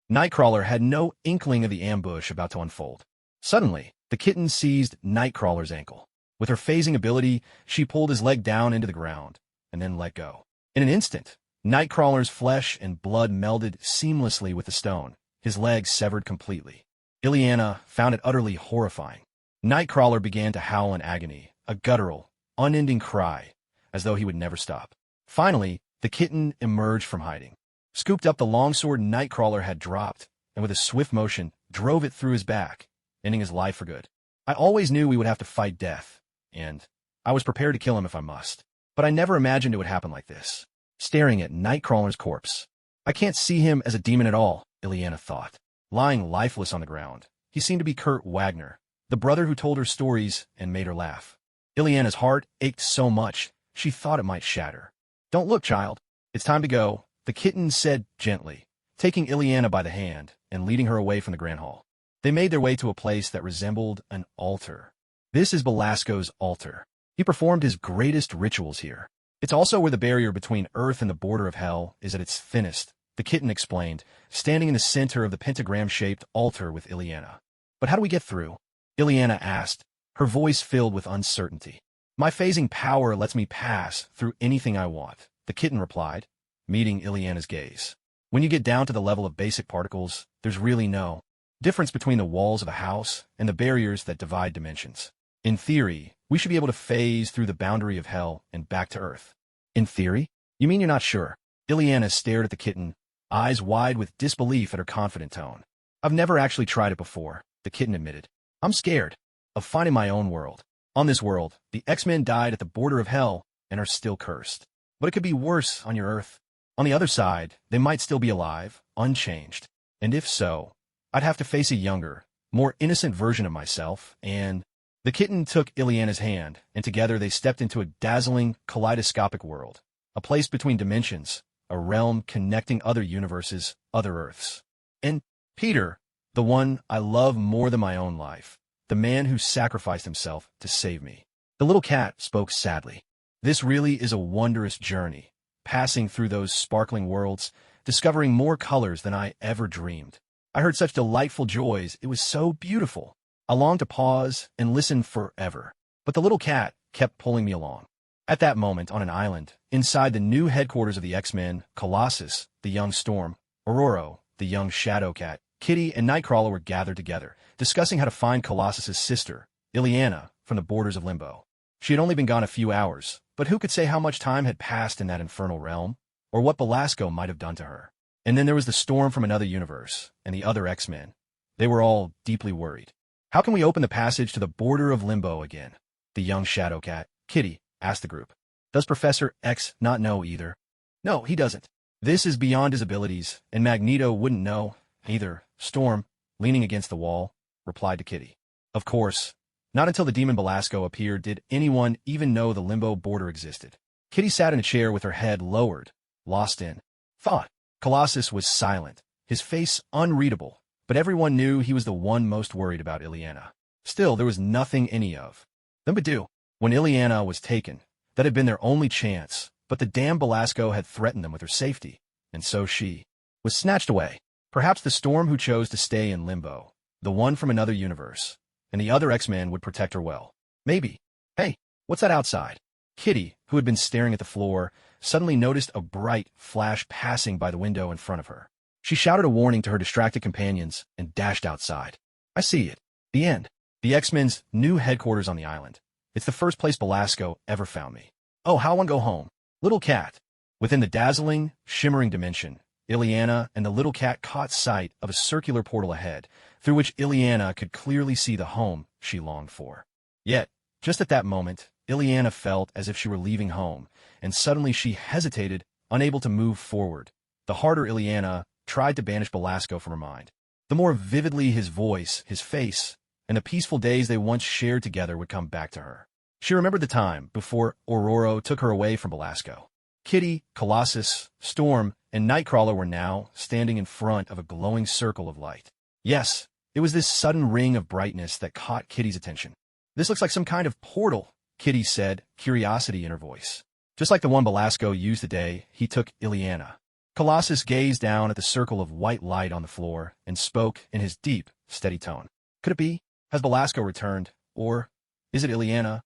Nightcrawler had no inkling of the ambush about to unfold. Suddenly, the kitten seized Nightcrawler's ankle. With her phasing ability, she pulled his leg down into the ground, and then let go. In an instant, Nightcrawler's flesh and blood melded seamlessly with the stone, his leg severed completely. Ileana found it utterly horrifying. Nightcrawler began to howl in agony, a guttural, unending cry, as though he would never stop. Finally, the kitten emerged from hiding, scooped up the longsword Nightcrawler had dropped, and with a swift motion, drove it through his back, ending his life for good. I always knew we would have to fight death, and I was prepared to kill him if I must. But I never imagined it would happen like this. Staring at Nightcrawler's corpse. I can't see him as a demon at all, Ileana thought. Lying lifeless on the ground, he seemed to be Kurt Wagner, the brother who told her stories and made her laugh. Ileana's heart ached so much, she thought it might shatter. Don't look, child. It's time to go, the kitten said gently, taking Ileana by the hand and leading her away from the Grand Hall. They made their way to a place that resembled an altar. This is Belasco's altar. He performed his greatest rituals here. It's also where the barrier between Earth and the border of Hell is at its thinnest, the kitten explained, standing in the center of the pentagram-shaped altar with Ileana. But how do we get through? Ileana asked, her voice filled with uncertainty. My phasing power lets me pass through anything I want, the kitten replied, meeting Ileana's gaze. When you get down to the level of basic particles, there's really no difference between the walls of a house and the barriers that divide dimensions. In theory, we should be able to phase through the boundary of Hell and back to Earth. In theory? You mean you're not sure? Ileana stared at the kitten, eyes wide with disbelief at her confident tone. I've never actually tried it before, the kitten admitted. I'm scared of finding my own world. On this world, the X-Men died at the border of Hell and are still cursed. But it could be worse on your Earth. On the other side, they might still be alive, unchanged. And if so, I'd have to face a younger, more innocent version of myself, and... The kitten took Ileana's hand, and together they stepped into a dazzling, kaleidoscopic world, a place between dimensions, a realm connecting other universes, other Earths. And Peter, the one I love more than my own life, the man who sacrificed himself to save me. The little cat spoke sadly. This really is a wondrous journey, passing through those sparkling worlds, discovering more colors than I ever dreamed. I heard such delightful joys, it was so beautiful. I longed to pause and listen forever, but the little cat kept pulling me along. At that moment, on an island, inside the new headquarters of the X-Men, Colossus, the young Storm, Aurora, the young Shadowcat, Kitty, and Nightcrawler were gathered together, discussing how to find Colossus's sister, Ileana, from the borders of Limbo. She had only been gone a few hours, but who could say how much time had passed in that infernal realm, or what Belasco might have done to her? And then there was the Storm from another universe, and the other X-Men. They were all deeply worried. How can we open the passage to the border of Limbo again? The young Shadowcat, Kitty, asked the group. Does Professor X not know either? No, he doesn't. This is beyond his abilities, and Magneto wouldn't know either. Storm, leaning against the wall, replied to Kitty. Of course, not until the demon Belasco appeared did anyone even know the Limbo border existed. Kitty sat in a chair with her head lowered, lost in thought. Colossus was silent, his face unreadable. But everyone knew he was the one most worried about Ileana. Still, there was nothing any of them could do. When Ileana was taken, that had been their only chance, but the damned Belasco had threatened them with her safety, and so she was snatched away. Perhaps the Storm who chose to stay in Limbo, the one from another universe, and the other X-Men would protect her well. Maybe. Hey, what's that outside? Kitty, who had been staring at the floor, suddenly noticed a bright flash passing by the window in front of her. She shouted a warning to her distracted companions and dashed outside. I see it. The end. The X-Men's new headquarters on the island. It's the first place Belasco ever found me. Oh, how I want to go home. Little cat. Within the dazzling, shimmering dimension, Ileana and the little cat caught sight of a circular portal ahead, through which Ileana could clearly see the home she longed for. Yet, just at that moment, Ileana felt as if she were leaving home, and suddenly she hesitated, unable to move forward. The harder Ileana tried to banish Belasco from her mind, the more vividly his voice, his face, and the peaceful days they once shared together would come back to her. She remembered the time before Aurora took her away from Belasco. Kitty, Colossus, Storm, and Nightcrawler were now standing in front of a glowing circle of light. Yes, it was this sudden ring of brightness that caught Kitty's attention. This looks like some kind of portal, Kitty said, curiosity in her voice. Just like the one Belasco used the day he took Ileana. Colossus gazed down at the circle of white light on the floor and spoke in his deep, steady tone. Could it be? Has Belasco returned? Or is it Ileana?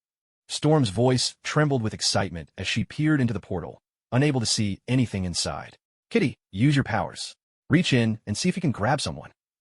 Storm's voice trembled with excitement as she peered into the portal, unable to see anything inside. Kitty, use your powers. Reach in and see if you can grab someone.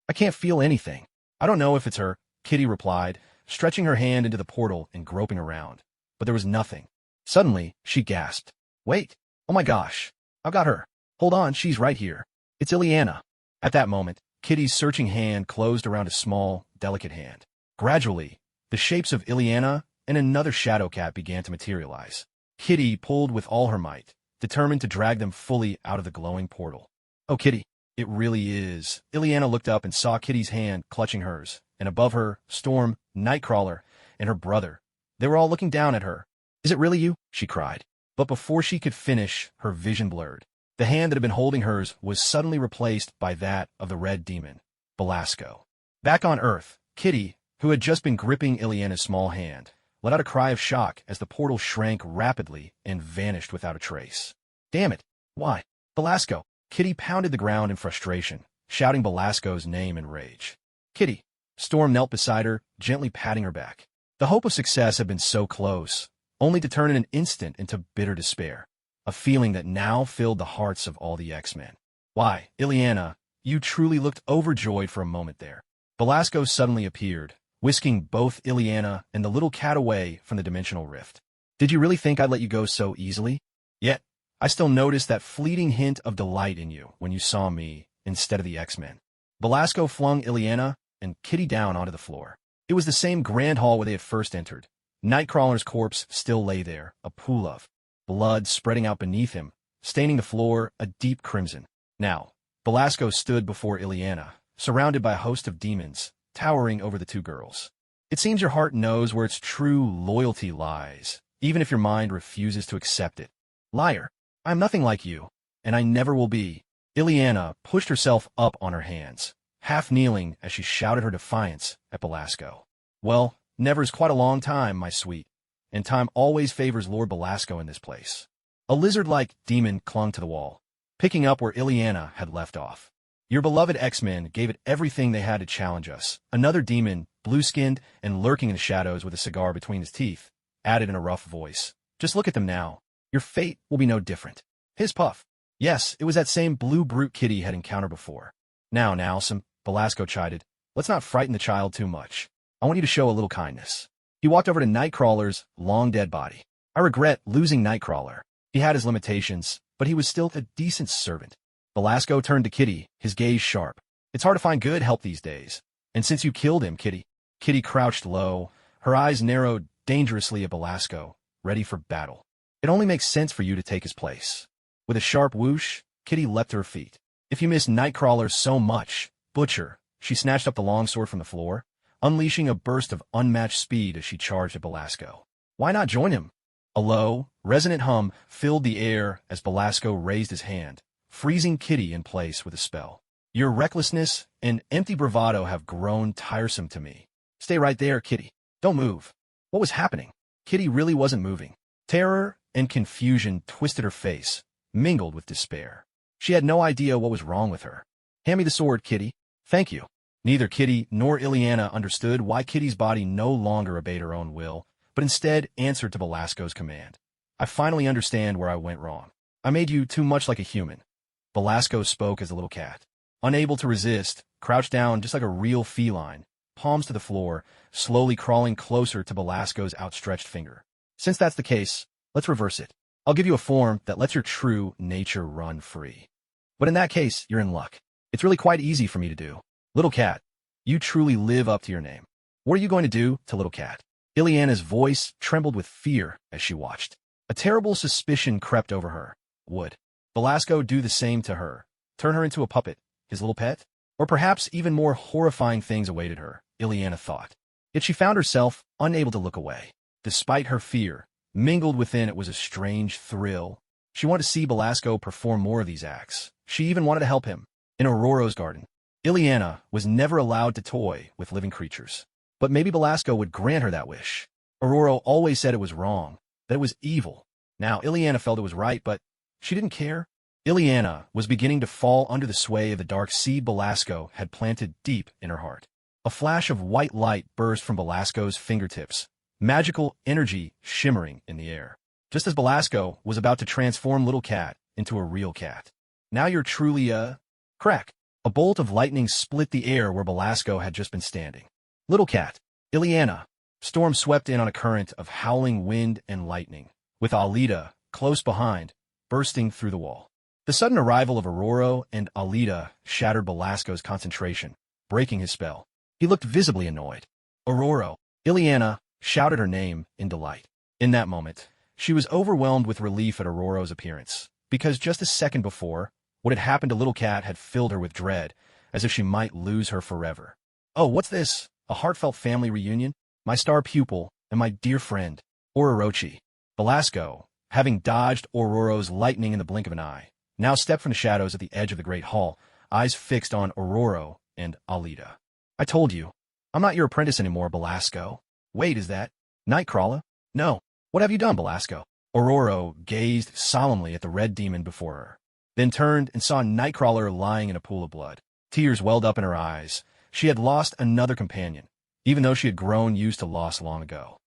I can't feel anything. I don't know if it's her, Kitty replied, stretching her hand into the portal and groping around. But there was nothing. Suddenly, she gasped. Wait. Oh my gosh. I've got her. Hold on, she's right here. It's Ileana. At that moment, Kitty's searching hand closed around a small, delicate hand. Gradually, the shapes of Ileana and another shadow cat began to materialize. Kitty pulled with all her might, determined to drag them fully out of the glowing portal. Oh, Kitty, it really is. Ileana looked up and saw Kitty's hand clutching hers, and above her, Storm, Nightcrawler, and her brother. They were all looking down at her. Is it really you? She cried. But before she could finish, her vision blurred. The hand that had been holding hers was suddenly replaced by that of the red demon, Belasco. Back on Earth, Kitty, who had just been gripping Ileana's small hand, let out a cry of shock as the portal shrank rapidly and vanished without a trace. Damn it! Why? Belasco! Kitty pounded the ground in frustration, shouting Belasco's name in rage. Kitty! Storm knelt beside her, gently patting her back. The hope of success had been so close, only to turn in an instant into bitter despair, a feeling that now filled the hearts of all the X-Men. Why, Ileana, you truly looked overjoyed for a moment there. Belasco suddenly appeared, whisking both Ileana and the little cat away from the dimensional rift. Did you really think I'd let you go so easily? Yet, I still noticed that fleeting hint of delight in you when you saw me instead of the X-Men. Belasco flung Ileana and Kitty down onto the floor. It was the same grand hall where they had first entered. Nightcrawler's corpse still lay there, a pool of blood spreading out beneath him, staining the floor a deep crimson. Now, Belasco stood before Ileana, surrounded by a host of demons, towering over the two girls. It seems your heart knows where its true loyalty lies, even if your mind refuses to accept it. Liar, I am nothing like you, and I never will be. Ileana pushed herself up on her hands, half kneeling as she shouted her defiance at Belasco. Well, never is quite a long time, my sweet, and time always favors Lord Belasco in this place. A lizard-like demon clung to the wall, picking up where Ileana had left off. Your beloved X-Men gave it everything they had to challenge us. Another demon, blue-skinned and lurking in the shadows with a cigar between his teeth, added in a rough voice. Just look at them now. Your fate will be no different. His puff. Yes, it was that same blue brute Kitty had encountered before. Now, some Belasco chided. Let's not frighten the child too much. I want you to show a little kindness. He walked over to Nightcrawler's long-dead body. I regret losing Nightcrawler. He had his limitations, but he was still a decent servant. Belasco turned to Kitty, his gaze sharp. It's hard to find good help these days. And since you killed him, Kitty. Kitty crouched low, her eyes narrowed dangerously at Belasco, ready for battle. It only makes sense for you to take his place. With a sharp whoosh, Kitty leapt to her feet. If you miss Nightcrawler so much, Butcher, she snatched up the longsword from the floor, unleashing a burst of unmatched speed as she charged at Belasco. Why not join him? A low, resonant hum filled the air as Belasco raised his hand, freezing Kitty in place with a spell. Your recklessness and empty bravado have grown tiresome to me. Stay right there, Kitty. Don't move. What was happening? Kitty really wasn't moving. Terror and confusion twisted her face, mingled with despair. She had no idea what was wrong with her. Hand me the sword, Kitty. Thank you. Neither Kitty nor Ileana understood why Kitty's body no longer obeyed her own will, but instead answered to Belasco's command. I finally understand where I went wrong. I made you too much like a human. Belasco spoke as a little cat. Unable to resist, crouched down just like a real feline, palms to the floor, slowly crawling closer to Belasco's outstretched finger. Since that's the case, let's reverse it. I'll give you a form that lets your true nature run free. But in that case, you're in luck. It's really quite easy for me to do. Little cat, you truly live up to your name. What are you going to do to little cat? Ileana's voice trembled with fear as she watched. A terrible suspicion crept over her. Would Belasco do the same to her? Turn her into a puppet, his little pet? Or perhaps even more horrifying things awaited her, Ileana thought. Yet she found herself unable to look away. Despite her fear, mingled within it was a strange thrill. She wanted to see Belasco perform more of these acts. She even wanted to help him. In Aurora's garden, Ileana was never allowed to toy with living creatures. But maybe Belasco would grant her that wish. Aurora always said it was wrong, that it was evil. Now Ileana felt it was right, but she didn't care. Ileana was beginning to fall under the sway of the dark seed Belasco had planted deep in her heart. A flash of white light burst from Belasco's fingertips, magical energy shimmering in the air, just as Belasco was about to transform little cat into a real cat. Now you're truly a... Crack! A bolt of lightning split the air where Belasco had just been standing. Little cat, Ileana. Storm swept in on a current of howling wind and lightning, with Alita, close behind, bursting through the wall. The sudden arrival of Aurora and Alita shattered Belasco's concentration, breaking his spell. He looked visibly annoyed. Aurora, Ileana, shouted her name in delight. In that moment, she was overwhelmed with relief at Aurora's appearance, because just a second before, what had happened to little cat had filled her with dread, as if she might lose her forever. Oh, what's this? A heartfelt family reunion? My star pupil and my dear friend, Orochi. Belasco, having dodged Aurora's lightning in the blink of an eye, now stepped from the shadows at the edge of the great hall, eyes fixed on Aurora and Alita. I told you, I'm not your apprentice anymore, Belasco. Wait, is that Nightcrawler? No. What have you done, Belasco? Aurora gazed solemnly at the red demon before her, then turned and saw Nightcrawler lying in a pool of blood. Tears welled up in her eyes. She had lost another companion, even though she had grown used to loss long ago.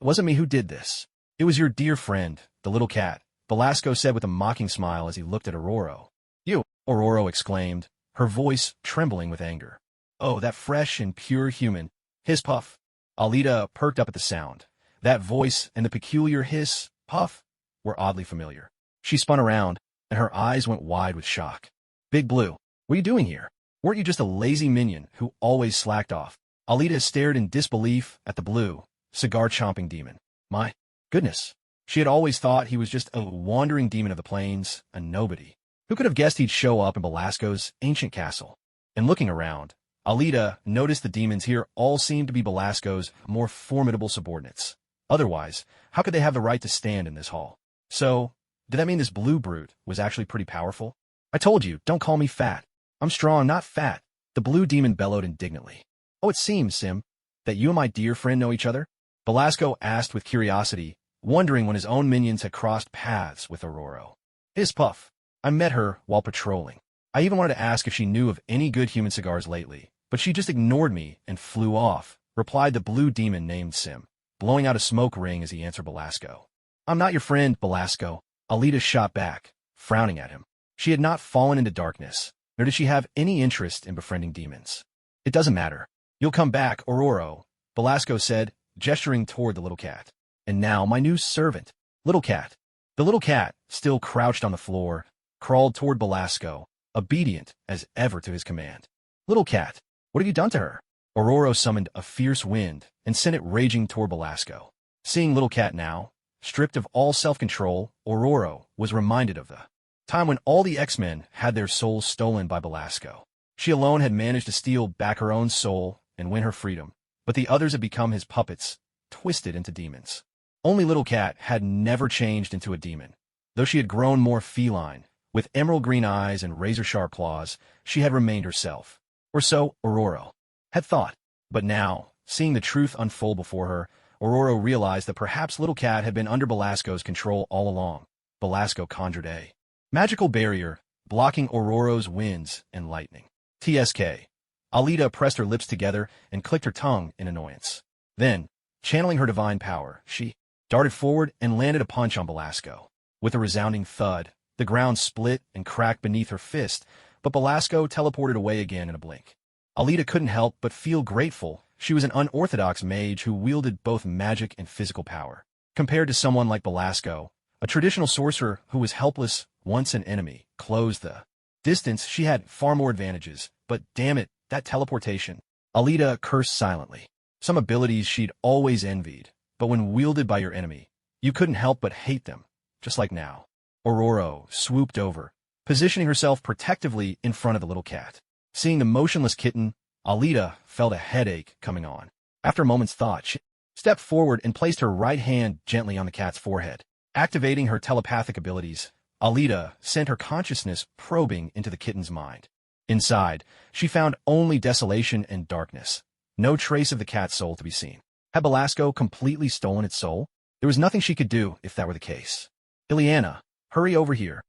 It wasn't me who did this. It was your dear friend, the little cat, Belasco said with a mocking smile as he looked at Aurora. You, Aurora exclaimed, her voice trembling with anger. Oh, that fresh and pure human. Hiss puff. Alita perked up at the sound. That voice and the peculiar hiss, puff, were oddly familiar. She spun around, and her eyes went wide with shock. Big Blue, what are you doing here? Weren't you just a lazy minion who always slacked off? Alita stared in disbelief at the blue, cigar-chomping demon. My goodness. She had always thought he was just a wandering demon of the plains, a nobody. Who could have guessed he'd show up in Belasco's ancient castle? And looking around, Alita noticed the demons here all seemed to be Belasco's more formidable subordinates. Otherwise, how could they have the right to stand in this hall? So, did that mean this blue brute was actually pretty powerful? I told you, don't call me fat. I'm strong, not fat. The blue demon bellowed indignantly. Oh, it seems, Sim, that you and my dear friend know each other? Belasco asked with curiosity, wondering when his own minions had crossed paths with Aurora. Hiss puff. I met her while patrolling. I even wanted to ask if she knew of any good human cigars lately, but she just ignored me and flew off, replied the blue demon named Sim, blowing out a smoke ring as he answered Belasco. I'm not your friend, Belasco. Alita shot back, frowning at him. She had not fallen into darkness, nor did she have any interest in befriending demons. It doesn't matter. You'll come back, Aurora, Belasco said, gesturing toward the little cat. And now my new servant, Little Cat. The little cat, still crouched on the floor, crawled toward Belasco, obedient as ever to his command. Little cat, what have you done to her? Aurora summoned a fierce wind and sent it raging toward Belasco. Seeing Little Cat now, stripped of all self-control, Aurora was reminded of the time when all the X-Men had their souls stolen by Belasco. She alone had managed to steal back her own soul and win her freedom, but the others had become his puppets, twisted into demons. Only Little Cat had never changed into a demon. Though she had grown more feline, with emerald green eyes and razor-sharp claws, she had remained herself. Or so Aurora had thought. But now, seeing the truth unfold before her, Aurora realized that perhaps Little Cat had been under Belasco's control all along. Belasco conjured a magical barrier, blocking Aurora's winds and lightning. TSK. Alita pressed her lips together and clicked her tongue in annoyance. Then, channeling her divine power, she darted forward and landed a punch on Belasco. With a resounding thud, the ground split and cracked beneath her fist, but Belasco teleported away again in a blink. Alita couldn't help but feel grateful she was an unorthodox mage who wielded both magic and physical power. Compared to someone like Belasco, a traditional sorcerer who was helpless, once an enemy, closed the distance. She had far more advantages, but damn it, that teleportation. Alita cursed silently. Some abilities she'd always envied, but when wielded by your enemy, you couldn't help but hate them, just like now. Aurora swooped over, positioning herself protectively in front of the little cat. Seeing the motionless kitten, Alita felt a headache coming on. After a moment's thought, she stepped forward and placed her right hand gently on the cat's forehead. Activating her telepathic abilities, Alita sent her consciousness probing into the kitten's mind. Inside, she found only desolation and darkness. No trace of the cat's soul to be seen. Had Belasco completely stolen its soul? There was nothing she could do if that were the case. Ileana, hurry over here.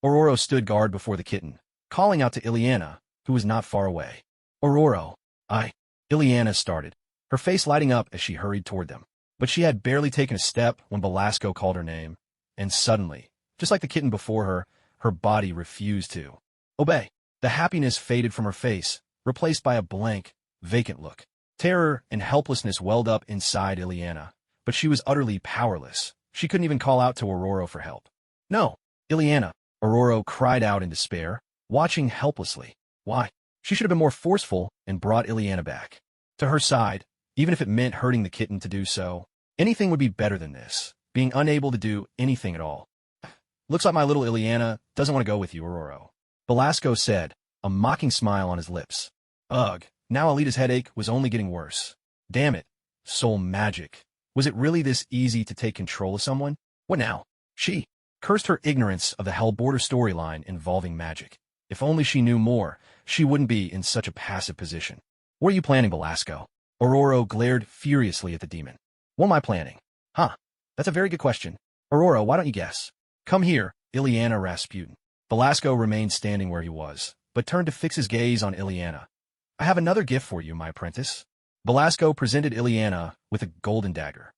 Aurora stood guard before the kitten, calling out to Ileana, who was not far away. Aurora, Ileana started, her face lighting up as she hurried toward them. But she had barely taken a step when Belasco called her name, and suddenly, just like the kitten before her, her body refused to obey. The happiness faded from her face, replaced by a blank, vacant look. Terror and helplessness welled up inside Ileana, but she was utterly powerless. She couldn't even call out to Aurora for help. No, Ileana, Aurora cried out in despair, watching helplessly. Why? She should have been more forceful and brought Ileana back to her side, even if it meant hurting the kitten to do so. Anything would be better than this, being unable to do anything at all. Looks like my little Ileana doesn't want to go with you, Aurora. Belasco said, a mocking smile on his lips. Ugh, now Alita's headache was only getting worse. Damn it, soul magic. Was it really this easy to take control of someone? What now? She cursed her ignorance of the Hell Border storyline involving magic. If only she knew more, she wouldn't be in such a passive position. What are you planning, Belasco? Aurora glared furiously at the demon. What am I planning? Huh, that's a very good question. Aurora, why don't you guess? Come here, Ileana Rasputin. Belasco remained standing where he was, but turned to fix his gaze on Ileana. I have another gift for you, my apprentice. Belasco presented Ileana with a golden dagger.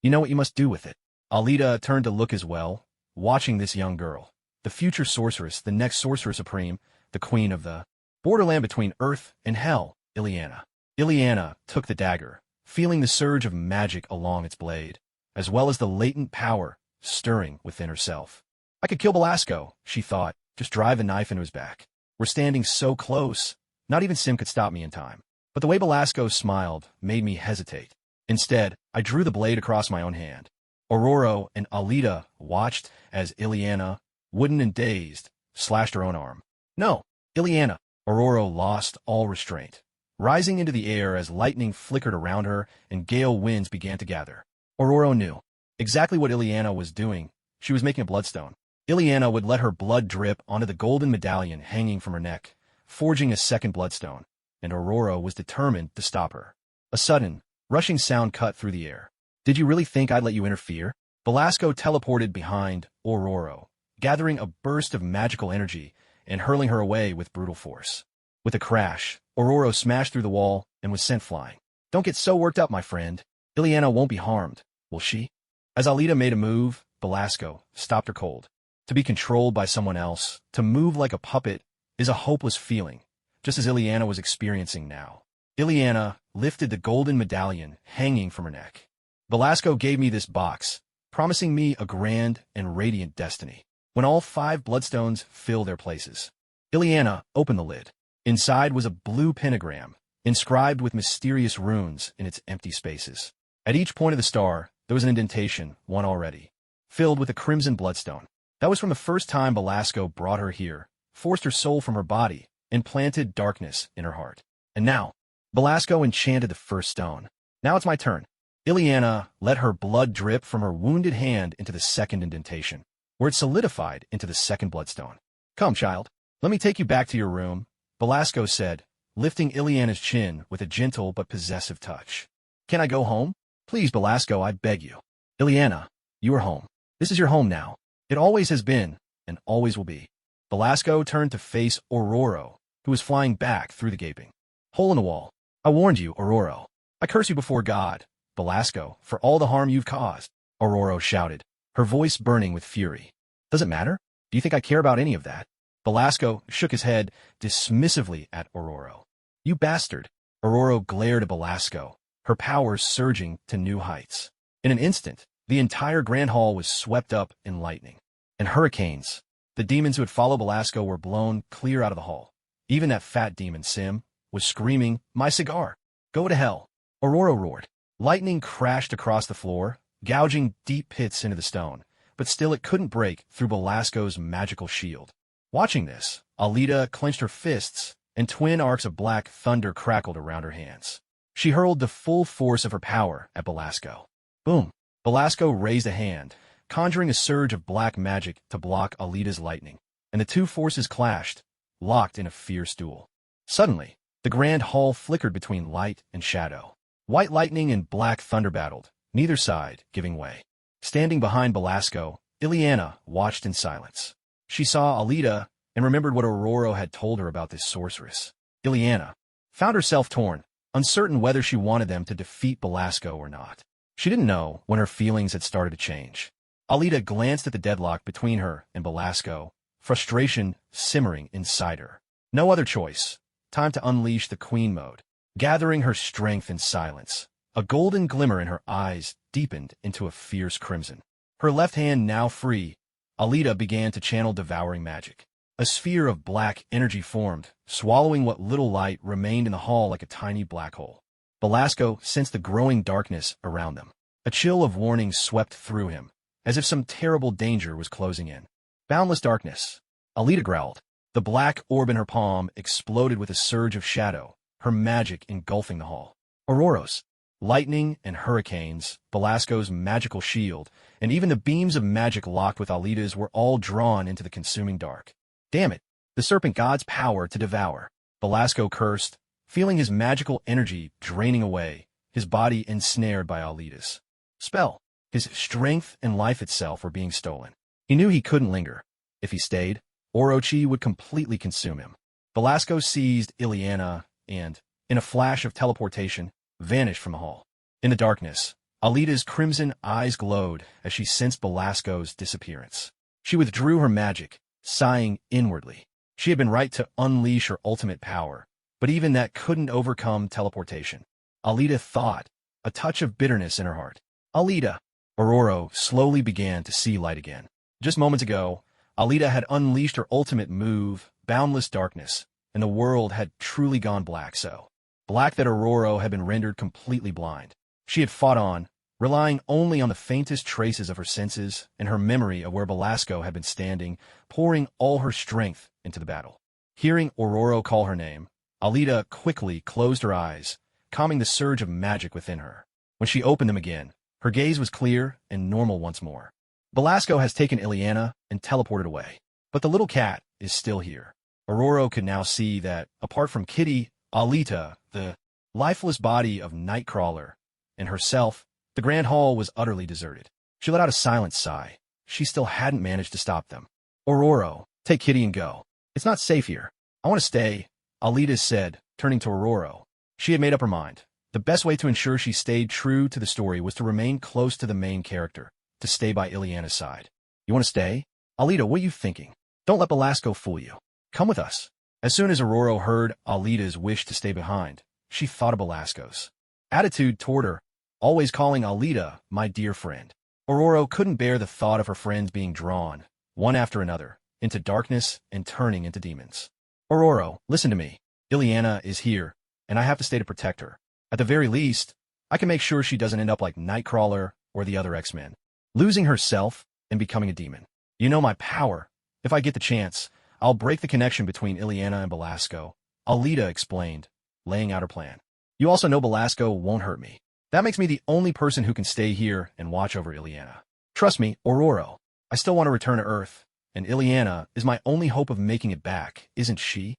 You know what you must do with it. Alita turned to look as well, watching this young girl, the future sorceress, the next sorcerer supreme, the queen of the borderland between earth and hell, Ileana. Ileana took the dagger, feeling the surge of magic along its blade, as well as the latent power stirring within herself. I could kill Belasco, she thought, just drive the knife into his back. We're standing so close, not even Sim could stop me in time. But the way Belasco smiled made me hesitate. Instead, I drew the blade across my own hand. Aurora and Alita watched as Ileana, wooden and dazed, slashed her own arm. No, Ileana. Aurora lost all restraint, rising into the air as lightning flickered around her and gale winds began to gather. Aurora knew exactly what Ileana was doing. She was making a bloodstone. Ileana would let her blood drip onto the golden medallion hanging from her neck, forging a second bloodstone, and Aurora was determined to stop her. A sudden, rushing sound cut through the air. Did you really think I'd let you interfere? Belasco teleported behind Aurora, gathering a burst of magical energy and hurling her away with brutal force. With a crash, Aurora smashed through the wall and was sent flying. Don't get so worked up, my friend. Ileana won't be harmed, will she? As Alita made a move, Belasco stopped her cold. To be controlled by someone else, to move like a puppet, is a hopeless feeling, just as Ileana was experiencing now. Ileana lifted the golden medallion hanging from her neck. Belasco gave me this box, promising me a grand and radiant destiny, when all 5 bloodstones fill their places. Ileana opened the lid. Inside was a blue pentagram, inscribed with mysterious runes in its empty spaces. At each point of the star, there was an indentation, one already, filled with a crimson bloodstone. That was from the first time Belasco brought her here, forced her soul from her body, and planted darkness in her heart. And now, Belasco enchanted the first stone. Now it's my turn. Ileana let her blood drip from her wounded hand into the second indentation, where it solidified into the second bloodstone. Come, child, let me take you back to your room, Belasco said, lifting Ileana's chin with a gentle but possessive touch. Can I go home? Please, Belasco, I beg you. Ileana, you are home. This is your home now. It always has been, and always will be. Belasco turned to face Aurora, who was flying back through the gaping hole in the wall. I warned you, Aurora. I curse you before God, Belasco, for all the harm you've caused, Aurora shouted, her voice burning with fury. Does it matter? Do you think I care about any of that? Belasco shook his head dismissively at Aurora. You bastard. Aurora glared at Belasco, her powers surging to new heights. In an instant, the entire Grand Hall was swept up in lightning and hurricanes. The demons who had followed Belasco were blown clear out of the hall. Even that fat demon, Sim, was screaming, "My cigar! Go to hell!" Aurora roared. Lightning crashed across the floor, gouging deep pits into the stone, but still it couldn't break through Belasco's magical shield. Watching this, Alita clenched her fists, and twin arcs of black thunder crackled around her hands. She hurled the full force of her power at Belasco. Boom! Belasco raised a hand, conjuring a surge of black magic to block Alita's lightning, and the two forces clashed, locked in a fierce duel. Suddenly, the Grand Hall flickered between light and shadow. White lightning and black thunder battled, neither side giving way. Standing behind Belasco, Ileana watched in silence. She saw Alita and remembered what Aurora had told her about this sorceress. Ileana found herself torn, uncertain whether she wanted them to defeat Belasco or not. She didn't know when her feelings had started to change. Alita glanced at the deadlock between her and Belasco, frustration simmering inside her. No other choice. Time to unleash the queen mode. Gathering her strength in silence, a golden glimmer in her eyes deepened into a fierce crimson. Her left hand now free, Alita began to channel devouring magic. A sphere of black energy formed, swallowing what little light remained in the hall like a tiny black hole. Belasco sensed the growing darkness around them. A chill of warning swept through him, as if some terrible danger was closing in. Boundless darkness. Alita growled. The black orb in her palm exploded with a surge of shadow, her magic engulfing the hall. Auroras, lightning and hurricanes, Belasco's magical shield, and even the beams of magic locked with Alita's were all drawn into the consuming dark. Damn it, the serpent god's power to devour. Belasco cursed, feeling his magical energy draining away, his body ensnared by Alita's spell. His strength and life itself were being stolen. He knew he couldn't linger. If he stayed, Orochi would completely consume him. Belasco seized Ileana and, in a flash of teleportation, vanished from the hall. In the darkness, Alita's crimson eyes glowed as she sensed Belasco's disappearance. She withdrew her magic, sighing inwardly. She had been right to unleash her ultimate power, but even that couldn't overcome teleportation. Alita thought, a touch of bitterness in her heart. Alita! Aurora slowly began to see light again. Just moments ago, Alita had unleashed her ultimate move, Boundless Darkness, and the world had truly gone black so. Black that Aurora had been rendered completely blind. She had fought on, relying only on the faintest traces of her senses and her memory of where Belasco had been standing, pouring all her strength into the battle. Hearing Aurora call her name, Alita quickly closed her eyes, calming the surge of magic within her. When she opened them again, her gaze was clear and normal once more. Belasco has taken Ileana and teleported away, but the little cat is still here. Aurora could now see that, apart from Kitty, Alita, the lifeless body of Nightcrawler, and herself, the Grand Hall was utterly deserted. She let out a silent sigh. She still hadn't managed to stop them. Aurora, take Kitty and go. It's not safe here. I want to stay, Alita said, turning to Aurora. She had made up her mind. The best way to ensure she stayed true to the story was to remain close to the main character, to stay by Ileana's side. You want to stay? Alita, what are you thinking? Don't let Belasco fool you. Come with us. As soon as Aurora heard Alita's wish to stay behind, she thought of Belasco's attitude toward her, always calling Alita my dear friend. Aurora couldn't bear the thought of her friends being drawn, one after another, into darkness and turning into demons. Aurora, listen to me. Ileana is here, and I have to stay to protect her. At the very least, I can make sure she doesn't end up like Nightcrawler or the other X-Men, losing herself and becoming a demon. You know my power. If I get the chance, I'll break the connection between Ileana and Belasco, Alita explained, laying out her plan. You also know Belasco won't hurt me. That makes me the only person who can stay here and watch over Ileana. Trust me, Aurora, I still want to return to Earth, and Ileana is my only hope of making it back, isn't she?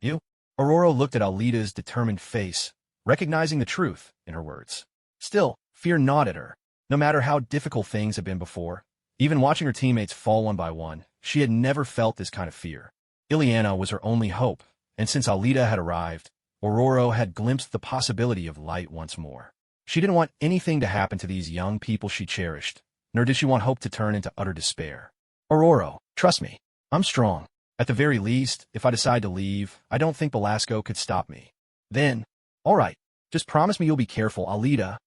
You? Aurora looked at Alita's determined face, recognizing the truth in her words. Still, fear not at her. No matter how difficult things have been before, even watching her teammates fall one by one, she had never felt this kind of fear. Ileana was her only hope, and since Alita had arrived, Aurora had glimpsed the possibility of light once more. She didn't want anything to happen to these young people she cherished, nor did she want hope to turn into utter despair. Aurora, trust me, I'm strong. At the very least, if I decide to leave, I don't think Belasco could stop me. Then, All right, just promise me you'll be careful, Alita.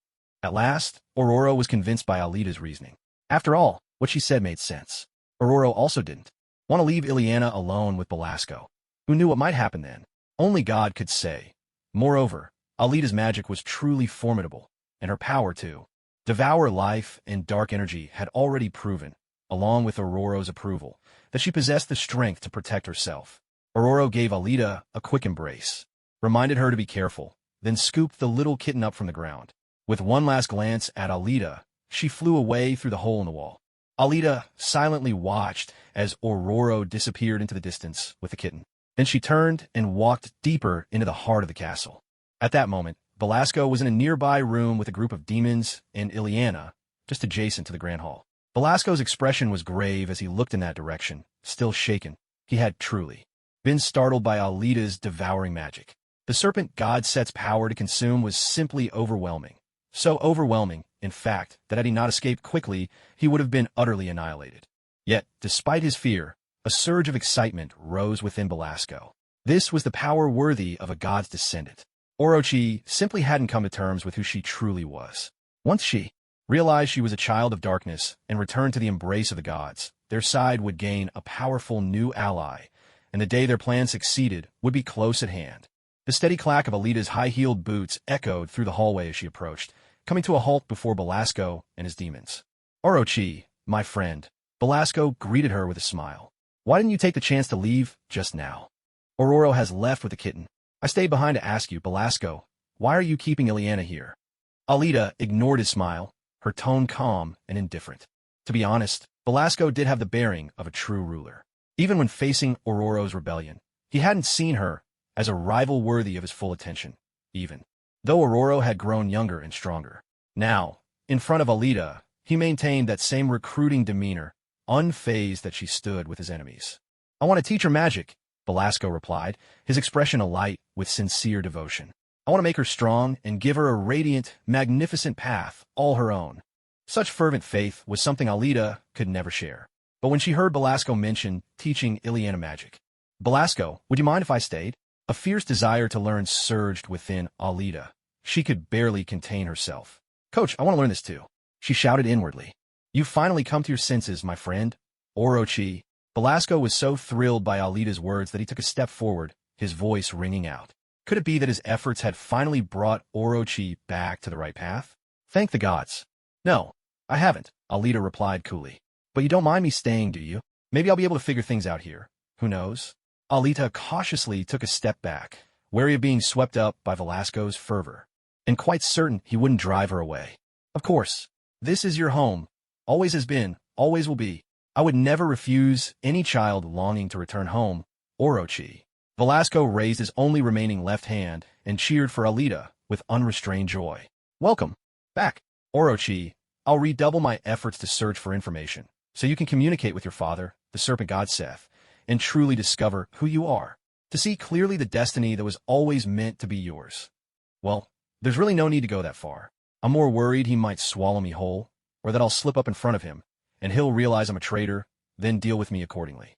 At last, Aurora was convinced by Alita's reasoning. After all, what she said made sense. Aurora also didn't want to leave Ileana alone with Belasco. Who knew what might happen then? Only God could say. Moreover, Alita's magic was truly formidable, and her power to devour life and dark energy had already proven, along with Aurora's approval, that she possessed the strength to protect herself. Aurora gave Alita a quick embrace, reminded her to be careful, then scooped the little kitten up from the ground. With one last glance at Alita, she flew away through the hole in the wall. Alita silently watched as Aurora disappeared into the distance with the kitten. Then she turned and walked deeper into the heart of the castle. At that moment, Belasco was in a nearby room with a group of demons and Ileana, just adjacent to the Grand Hall. Belasco's expression was grave as he looked in that direction, still shaken. He had truly been startled by Alita's devouring magic. The serpent god set's power to consume was simply overwhelming. So overwhelming, in fact, that had he not escaped quickly, he would have been utterly annihilated. Yet, despite his fear, a surge of excitement rose within Belasco. This was the power worthy of a god's descendant. Orochi simply hadn't come to terms with who she truly was. Once she realized she was a child of darkness and returned to the embrace of the gods, their side would gain a powerful new ally, and the day their plan succeeded would be close at hand. The steady clack of Alita's high-heeled boots echoed through the hallway as she approached, coming to a halt before Belasco and his demons. Orochi, my friend. Belasco greeted her with a smile. Why didn't you take the chance to leave just now? Aurora has left with the kitten. I stayed behind to ask you, Belasco, why are you keeping Ileana here? Alita ignored his smile, her tone calm and indifferent. To be honest, Belasco did have the bearing of a true ruler. Even when facing Aurora's rebellion, he hadn't seen her as a rival worthy of his full attention, even though Aurora had grown younger and stronger. Now, in front of Alita, he maintained that same recruiting demeanor, unfazed that she stood with his enemies. I want to teach her magic, Belasco replied, his expression alight with sincere devotion. I want to make her strong and give her a radiant, magnificent path, all her own. Such fervent faith was something Alita could never share. But when she heard Belasco mention teaching Ileana magic, Belasco, would you mind if I stayed? A fierce desire to learn surged within Alita. She could barely contain herself. Coach, I want to learn this too, she shouted inwardly. You've finally come to your senses, my friend. Orochi. Belasco was so thrilled by Alita's words that he took a step forward, his voice ringing out. Could it be that his efforts had finally brought Orochi back to the right path? Thank the gods. No, I haven't, Alita replied coolly. But you don't mind me staying, do you? Maybe I'll be able to figure things out here. Who knows? Alita cautiously took a step back, wary of being swept up by Belasco's fervor, and quite certain he wouldn't drive her away. Of course, this is your home. Always has been, always will be. I would never refuse any child longing to return home, Orochi. Belasco raised his only remaining left hand and cheered for Alita with unrestrained joy. Welcome back, Orochi. I'll redouble my efforts to search for information, so you can communicate with your father, the serpent god Seth, and truly discover who you are, to see clearly the destiny that was always meant to be yours. Well, there's really no need to go that far. I'm more worried he might swallow me whole, or that I'll slip up in front of him, and he'll realize I'm a traitor, then deal with me accordingly.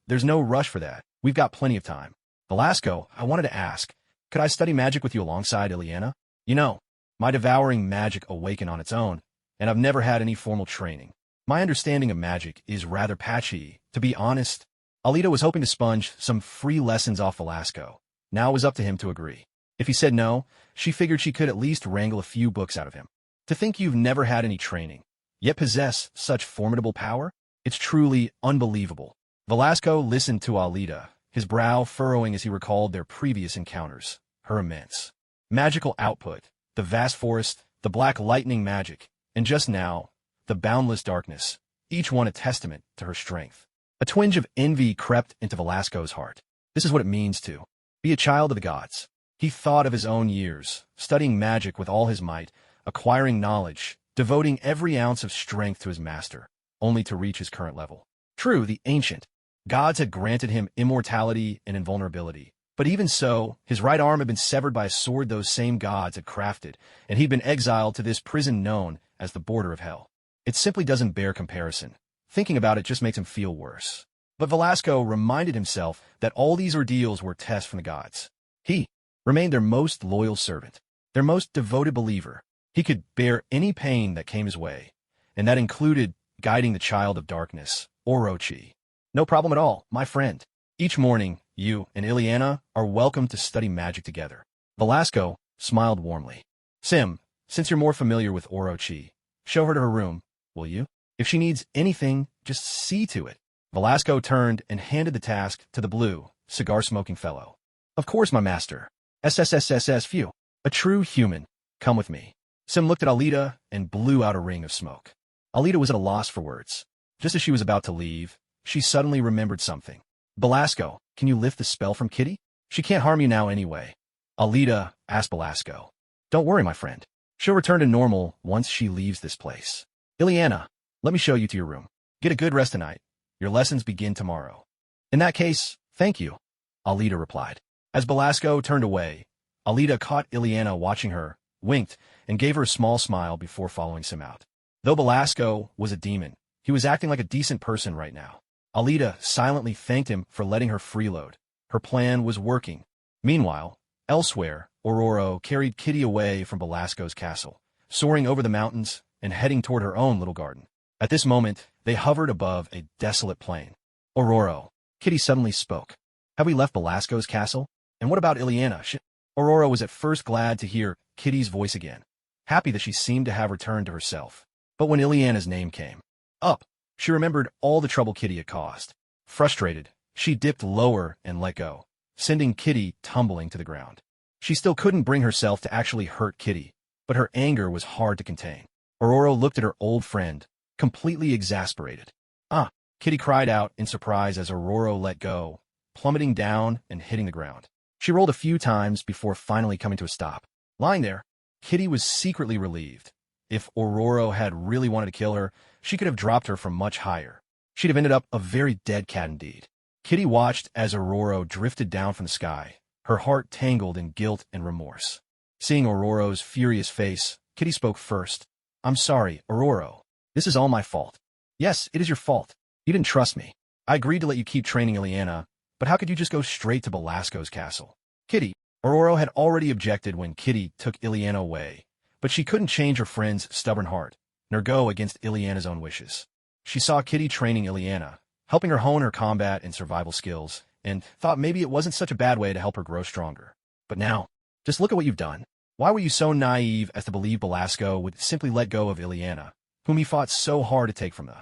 There's no rush for that. We've got plenty of time. Belasco, I wanted to ask, could I study magic with you alongside Ileana? You know, my devouring magic awakened on its own, and I've never had any formal training. My understanding of magic is rather patchy, to be honest. Alita was hoping to sponge some free lessons off Belasco. Now it was up to him to agree. If he said no, she figured she could at least wrangle a few books out of him. To think you've never had any training, yet possess such formidable power? It's truly unbelievable. Belasco listened to Alita, his brow furrowing as he recalled their previous encounters, her immense magical output, the vast forest, the black lightning magic, and just now, the boundless darkness, each one a testament to her strength. A twinge of envy crept into Belasco's heart. This is what it means to be a child of the gods. He thought of his own years, studying magic with all his might, acquiring knowledge, devoting every ounce of strength to his master, only to reach his current level. True, the ancient gods had granted him immortality and invulnerability, but even so, his right arm had been severed by a sword those same gods had crafted, and he'd been exiled to this prison known as the border of hell. It simply doesn't bear comparison. Thinking about it just makes him feel worse. But Belasco reminded himself that all these ordeals were tests from the gods. He remained their most loyal servant, their most devoted believer. He could bear any pain that came his way, and that included guiding the child of darkness, Orochi. No problem at all, my friend. Each morning, you and Ileana are welcome to study magic together. Velasco smiled warmly. Sim, since you're more familiar with Orochi, show her to her room, will you? If she needs anything, just see to it. Velasco turned and handed the task to the blue, cigar-smoking fellow. Of course, my master. SSSSS phew. A true human. Come with me. Sim looked at Alita and blew out a ring of smoke. Alita was at a loss for words. Just as she was about to leave, she suddenly remembered something. Velasco, can you lift the spell from Kitty? She can't harm you now anyway. Alita asked Velasco. Don't worry, my friend. She'll return to normal once she leaves this place. Ileana, let me show you to your room. Get a good rest tonight. Your lessons begin tomorrow. In that case, thank you, Alita replied. As Velasco turned away, Alita caught Ileana watching her, winked, and gave her a small smile before following Sim out. Though Velasco was a demon, he was acting like a decent person right now. Alita silently thanked him for letting her freeload. Her plan was working. Meanwhile, elsewhere, Aurora carried Kitty away from Velasco's castle, soaring over the mountains and heading toward her own little garden. At this moment, they hovered above a desolate plain. Aurora, Kitty suddenly spoke. Have we left Velasco's castle? And what about Ileana? Aurora was at first glad to hear Kitty's voice again, happy that she seemed to have returned to herself. But when Ileana's name came up, she remembered all the trouble Kitty had caused. Frustrated, she dipped lower and let go, sending Kitty tumbling to the ground. She still couldn't bring herself to actually hurt Kitty, but her anger was hard to contain. Aurora looked at her old friend, completely exasperated. Ah! Kitty cried out in surprise as Aurora let go, plummeting down and hitting the ground. She rolled a few times before finally coming to a stop. Lying there, Kitty was secretly relieved. If Aurora had really wanted to kill her, she could have dropped her from much higher. She'd have ended up a very dead cat indeed. Kitty watched as Aurora drifted down from the sky, her heart tangled in guilt and remorse. Seeing Aurora's furious face, Kitty spoke first. I'm sorry, Aurora. This is all my fault. Yes, it is your fault. You didn't trust me. I agreed to let you keep training Ileana, but how could you just go straight to Velasco's castle? Kitty, Aurora had already objected when Kitty took Ileana away, but she couldn't change her friend's stubborn heart, nor go against Ileana's own wishes. She saw Kitty training Ileana, helping her hone her combat and survival skills, and thought maybe it wasn't such a bad way to help her grow stronger. But now, just look at what you've done. Why were you so naive as to believe Velasco would simply let go of Ileana, whom he fought so hard to take from the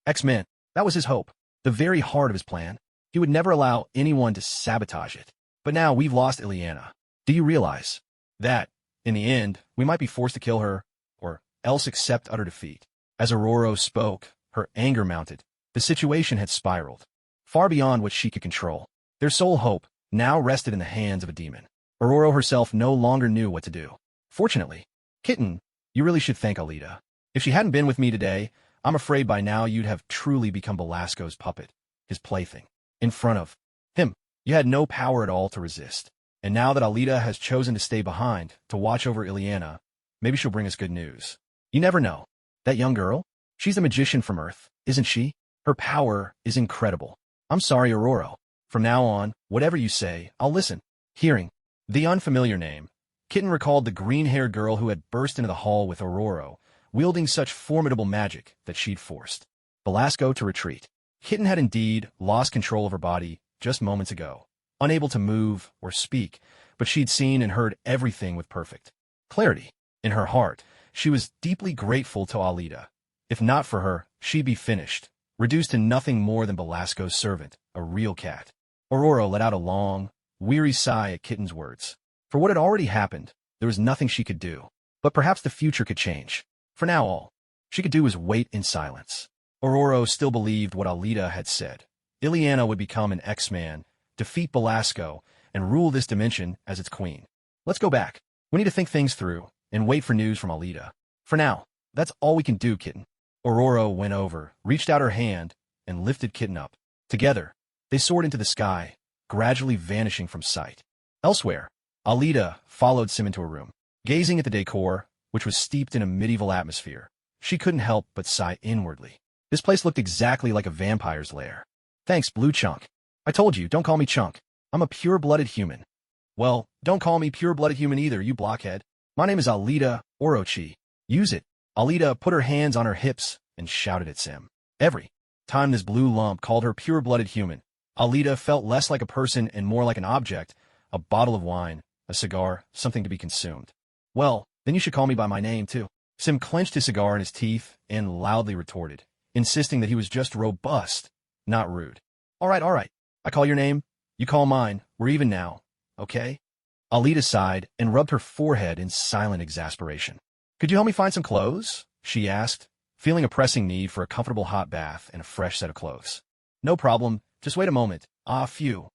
X-Men? That was his hope, the very heart of his plan. He would never allow anyone to sabotage it. But now we've lost Ileana. Do you realize that, in the end, we might be forced to kill her, or else accept utter defeat? As Aurora spoke, her anger mounted. The situation had spiraled, far beyond what she could control. Their sole hope now rested in the hands of a demon. Aurora herself no longer knew what to do. Fortunately, Kitten, you really should thank Alita. If she hadn't been with me today, I'm afraid by now you'd have truly become Velasco's puppet, his plaything. In front of him, you had no power at all to resist. And now that Alita has chosen to stay behind, to watch over Ileana, maybe she'll bring us good news. You never know. That young girl? She's a magician from Earth, isn't she? Her power is incredible. I'm sorry, Aurora. From now on, whatever you say, I'll listen. Hearing the unfamiliar name, Kitten recalled the green-haired girl who had burst into the hall with Aurora, wielding such formidable magic that she'd forced Velasco to retreat. Kitten had indeed lost control of her body just moments ago, unable to move or speak, but she'd seen and heard everything with perfect clarity. In her heart, she was deeply grateful to Alita. If not for her, she'd be finished, reduced to nothing more than Velasco's servant, a real cat. Aurora let out a long, weary sigh at Kitten's words. For what had already happened, there was nothing she could do. But perhaps the future could change. For now, all she could do was wait in silence. Aurora still believed what Alita had said. Ileana would become an X-Man, defeat Velasco, and rule this dimension as its queen. Let's go back. We need to think things through and wait for news from Alita. For now, that's all we can do, Kitten. Aurora went over, reached out her hand, and lifted Kitten up. Together, they soared into the sky, gradually vanishing from sight. Elsewhere, Alita followed Sim into her room. Gazing at the decor, which was steeped in a medieval atmosphere, she couldn't help but sigh inwardly. This place looked exactly like a vampire's lair. Thanks, Blue Chunk. I told you, don't call me Chunk. I'm a pure-blooded human. Well, don't call me pure-blooded human either, you blockhead. My name is Alita Orochi. Use it. Alita put her hands on her hips and shouted at Sim. Every time this blue lump called her pure-blooded human, Alita felt less like a person and more like an object, a bottle of wine, a cigar, something to be consumed. Well, then you should call me by my name, too. Sim clenched his cigar in his teeth and loudly retorted, insisting that he was just robust, not rude. All right. I call your name, you call mine. We're even now, okay? Alita sighed and rubbed her forehead in silent exasperation. Could you help me find some clothes? She asked, feeling a pressing need for a comfortable hot bath and a fresh set of clothes. No problem, just wait a moment. Phew.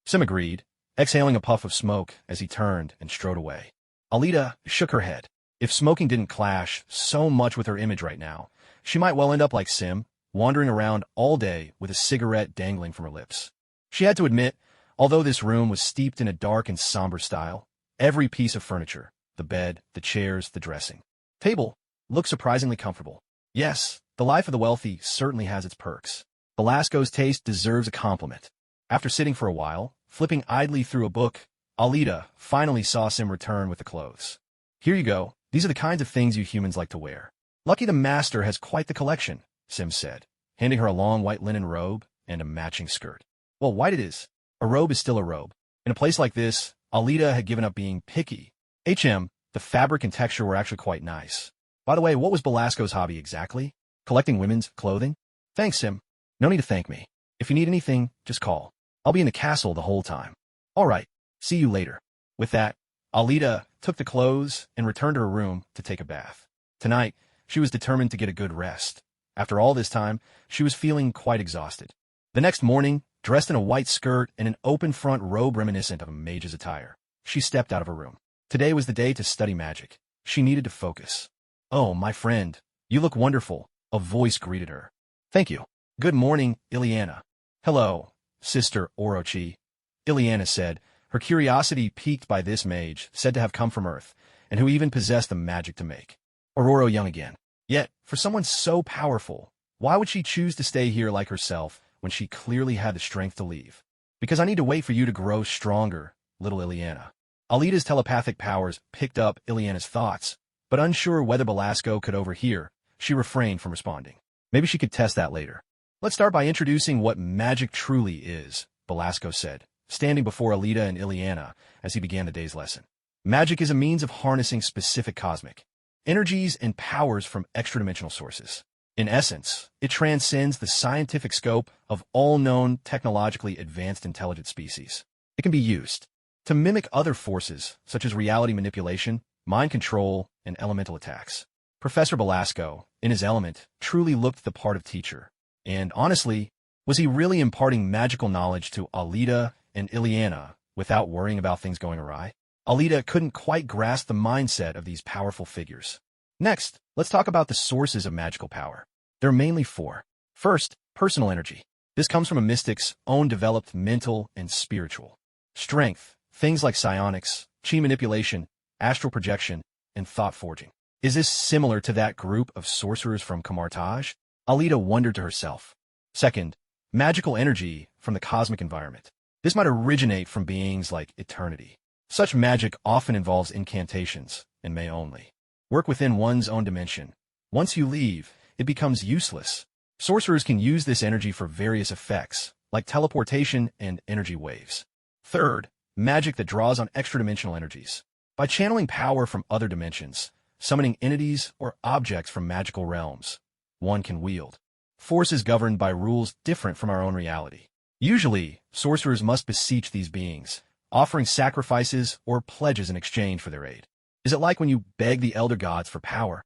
Sim agreed, exhaling a puff of smoke as he turned and strode away. Alita shook her head. If smoking didn't clash so much with her image right now, she might well end up like Sim, wandering around all day with a cigarette dangling from her lips. She had to admit, although this room was steeped in a dark and somber style, every piece of furniture, the bed, the chairs, the dressing table, looked surprisingly comfortable. Yes, the life of the wealthy certainly has its perks. Belasco's taste deserves a compliment. After sitting for a while, flipping idly through a book, Alita finally saw Sim return with the clothes. Here you go. These are the kinds of things you humans like to wear. Lucky the master has quite the collection, Sim said, handing her a long white linen robe and a matching skirt. Well, white it is. A robe is still a robe. In a place like this, Alita had given up being picky. The fabric and texture were actually quite nice. By the way, what was Belasco's hobby exactly? Collecting women's clothing? Thanks, Sim. No need to thank me. If you need anything, just call. I'll be in the castle the whole time. All right. See you later. With that, Alita took the clothes and returned to her room to take a bath. Tonight, she was determined to get a good rest. After all this time, she was feeling quite exhausted. The next morning, dressed in a white skirt and an open front robe reminiscent of a mage's attire, she stepped out of her room. Today was the day to study magic. She needed to focus. Oh, my friend, you look wonderful, a voice greeted her. Thank you. Good morning, Ileana. Hello, Sister Orochi, Ileana said, her curiosity piqued by this mage said to have come from Earth, and who even possessed the magic to make Aurora young again. Yet, for someone so powerful, why would she choose to stay here like herself when she clearly had the strength to leave? Because I need to wait for you to grow stronger, little Ileana. Alita's telepathic powers picked up Ileana's thoughts, but unsure whether Belasco could overhear, she refrained from responding. Maybe she could test that later. Let's start by introducing what magic truly is, Belasco said, standing before Alita and Ileana as he began the day's lesson. Magic is a means of harnessing specific cosmic energies and powers from extra-dimensional sources. In essence, it transcends the scientific scope of all known technologically advanced intelligent species. It can be used to mimic other forces, such as reality manipulation, mind control, and elemental attacks. Professor Belasco, in his element, truly looked the part of teacher. And honestly, was he really imparting magical knowledge to Alita and Ileana without worrying about things going awry? Alita couldn't quite grasp the mindset of these powerful figures. Next, let's talk about the sources of magical power. There are mainly four. First, personal energy. This comes from a mystic's own developed mental and spiritual strength, things like psionics, chi manipulation, astral projection, and thought forging. Is this similar to that group of sorcerers from Camartage? Alita wondered to herself. Second, magical energy from the cosmic environment. This might originate from beings like eternity. Such magic often involves incantations and may only work within one's own dimension. Once you leave, it becomes useless. Sorcerers can use this energy for various effects, like teleportation and energy waves. Third, magic that draws on extra-dimensional energies. By channeling power from other dimensions, summoning entities or objects from magical realms, one can wield forces governed by rules different from our own reality. Usually, sorcerers must beseech these beings, offering sacrifices or pledges in exchange for their aid. Is it like when you beg the elder gods for power?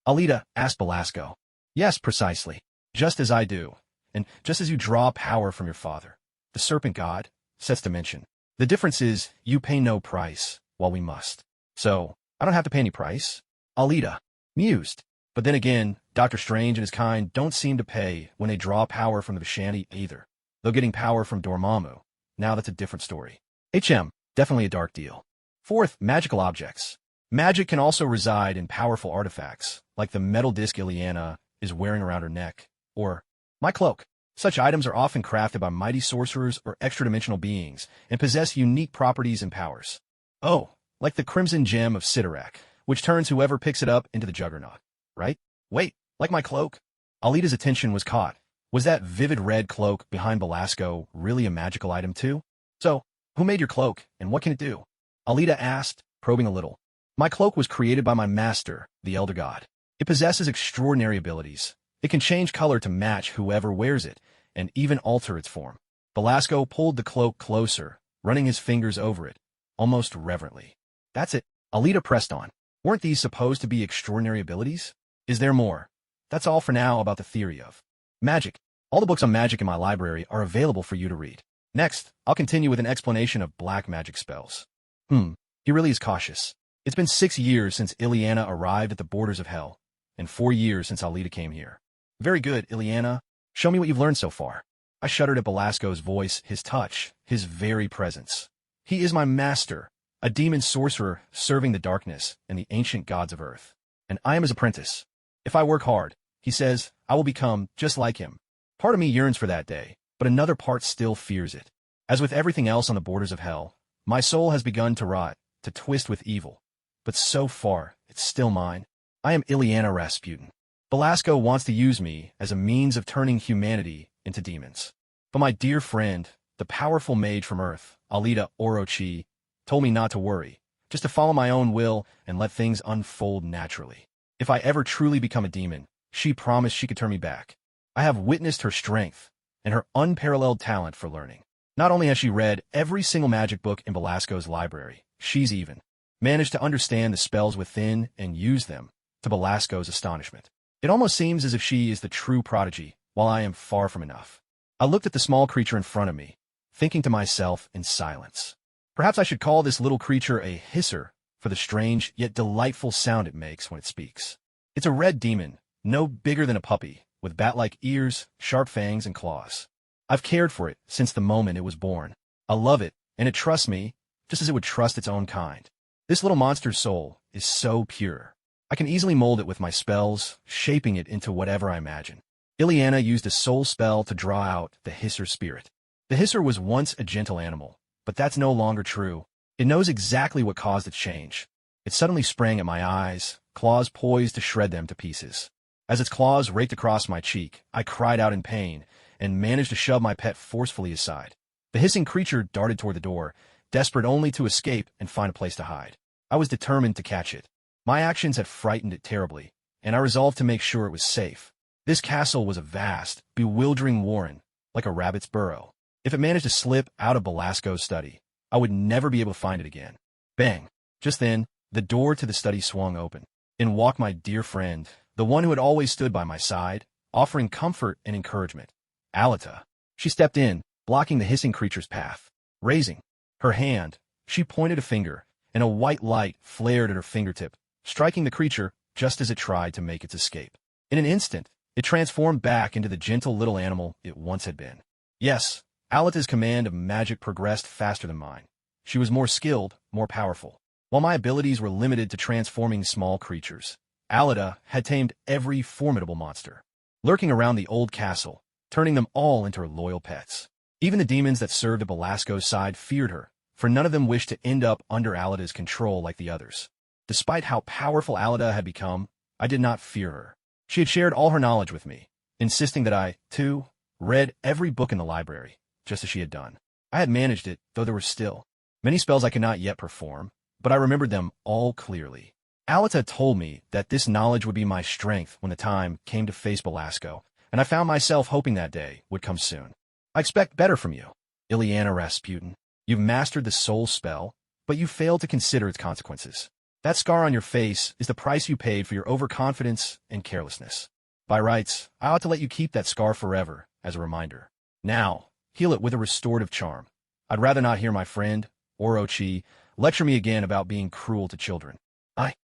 Alita asked Belasco. Yes, precisely. Just as I do, and just as you draw power from your father, the serpent god, sets dimension. The difference is you pay no price, while we must. So, I don't have to pay any price? Alita mused. But then again, Dr. Strange and his kind don't seem to pay when they draw power from the Vishanti either. Though getting power from Dormammu, now that's a different story. Definitely a dark deal. Fourth, magical objects. Magic can also reside in powerful artifacts, like the metal disc Ileana is wearing around her neck, or my cloak. Such items are often crafted by mighty sorcerers or extra-dimensional beings and possess unique properties and powers. Oh, like the Crimson Gem of Sidorak, which turns whoever picks it up into the Juggernaut. Right? Wait, like my cloak? Alita's attention was caught. Was that vivid red cloak behind Belasco really a magical item too? So, who made your cloak, and what can it do? Alita asked, probing a little. My cloak was created by my master, the Elder God. It possesses extraordinary abilities. It can change color to match whoever wears it, and even alter its form. Belasco pulled the cloak closer, running his fingers over it, almost reverently. That's it. Alita pressed on. Weren't these supposed to be extraordinary abilities? Is there more? That's all for now about the theory of magic. All the books on magic in my library are available for you to read. Next, I'll continue with an explanation of black magic spells. He really is cautious. It's been 6 years since Ileana arrived at the borders of hell, and 4 years since Alita came here. Very good, Ileana. Show me what you've learned so far. I shuddered at Belasco's voice, his touch, his very presence. He is my master, a demon sorcerer serving the darkness and the ancient gods of earth. And I am his apprentice. If I work hard, he says, I will become just like him. Part of me yearns for that day, but another part still fears it. As with everything else on the borders of hell, my soul has begun to rot, to twist with evil. But so far, it's still mine. I am Ileana Rasputin. Belasco wants to use me as a means of turning humanity into demons. But my dear friend, the powerful mage from Earth, Alita Orochi, told me not to worry, just to follow my own will and let things unfold naturally. If I ever truly become a demon, she promised she could turn me back. I have witnessed her strength and her unparalleled talent for learning. Not only has she read every single magic book in Belasco's library, she's even managed to understand the spells within and use them, to Belasco's astonishment. It almost seems as if she is the true prodigy, while I am far from enough. I looked at the small creature in front of me, thinking to myself in silence. Perhaps I should call this little creature a hisser for the strange yet delightful sound it makes when it speaks. It's a red demon, no bigger than a puppy, with bat-like ears, sharp fangs, and claws. I've cared for it since the moment it was born. I love it, and it trusts me, just as it would trust its own kind. This little monster's soul is so pure. I can easily mold it with my spells, shaping it into whatever I imagine. Ileana used a soul spell to draw out the hisser spirit. The hisser was once a gentle animal, but that's no longer true. It knows exactly what caused its change. It suddenly sprang at my eyes, claws poised to shred them to pieces. As its claws raked across my cheek, I cried out in pain, and managed to shove my pet forcefully aside. The hissing creature darted toward the door, desperate only to escape and find a place to hide. I was determined to catch it. My actions had frightened it terribly, and I resolved to make sure it was safe. This castle was a vast, bewildering warren, like a rabbit's burrow. If it managed to slip out of Belasco's study, I would never be able to find it again. Bang! Just then, the door to the study swung open. In walked my dear friend, the one who had always stood by my side, offering comfort and encouragement. Alita. She stepped in, blocking the hissing creature's path. Raising her hand, she pointed a finger, and a white light flared at her fingertip, striking the creature just as it tried to make its escape. In an instant, it transformed back into the gentle little animal it once had been. Yes, Alita's command of magic progressed faster than mine. She was more skilled, more powerful. While my abilities were limited to transforming small creatures, Alita had tamed every formidable monster, lurking around the old castle, turning them all into her loyal pets. Even the demons that served at Belasco's side feared her, for none of them wished to end up under Alita's control like the others. Despite how powerful Alita had become, I did not fear her. She had shared all her knowledge with me, insisting that I, too, read every book in the library, just as she had done. I had managed it, though there were still many spells I could not yet perform, but I remembered them all clearly. Alita told me that this knowledge would be my strength when the time came to face Belasco, and I found myself hoping that day would come soon. I expect better from you, Ileana Rasputin. You've mastered the soul spell, but you failed to consider its consequences. That scar on your face is the price you paid for your overconfidence and carelessness. By rights, I ought to let you keep that scar forever, as a reminder. Now, heal it with a restorative charm. I'd rather not hear my friend, Orochi, lecture me again about being cruel to children.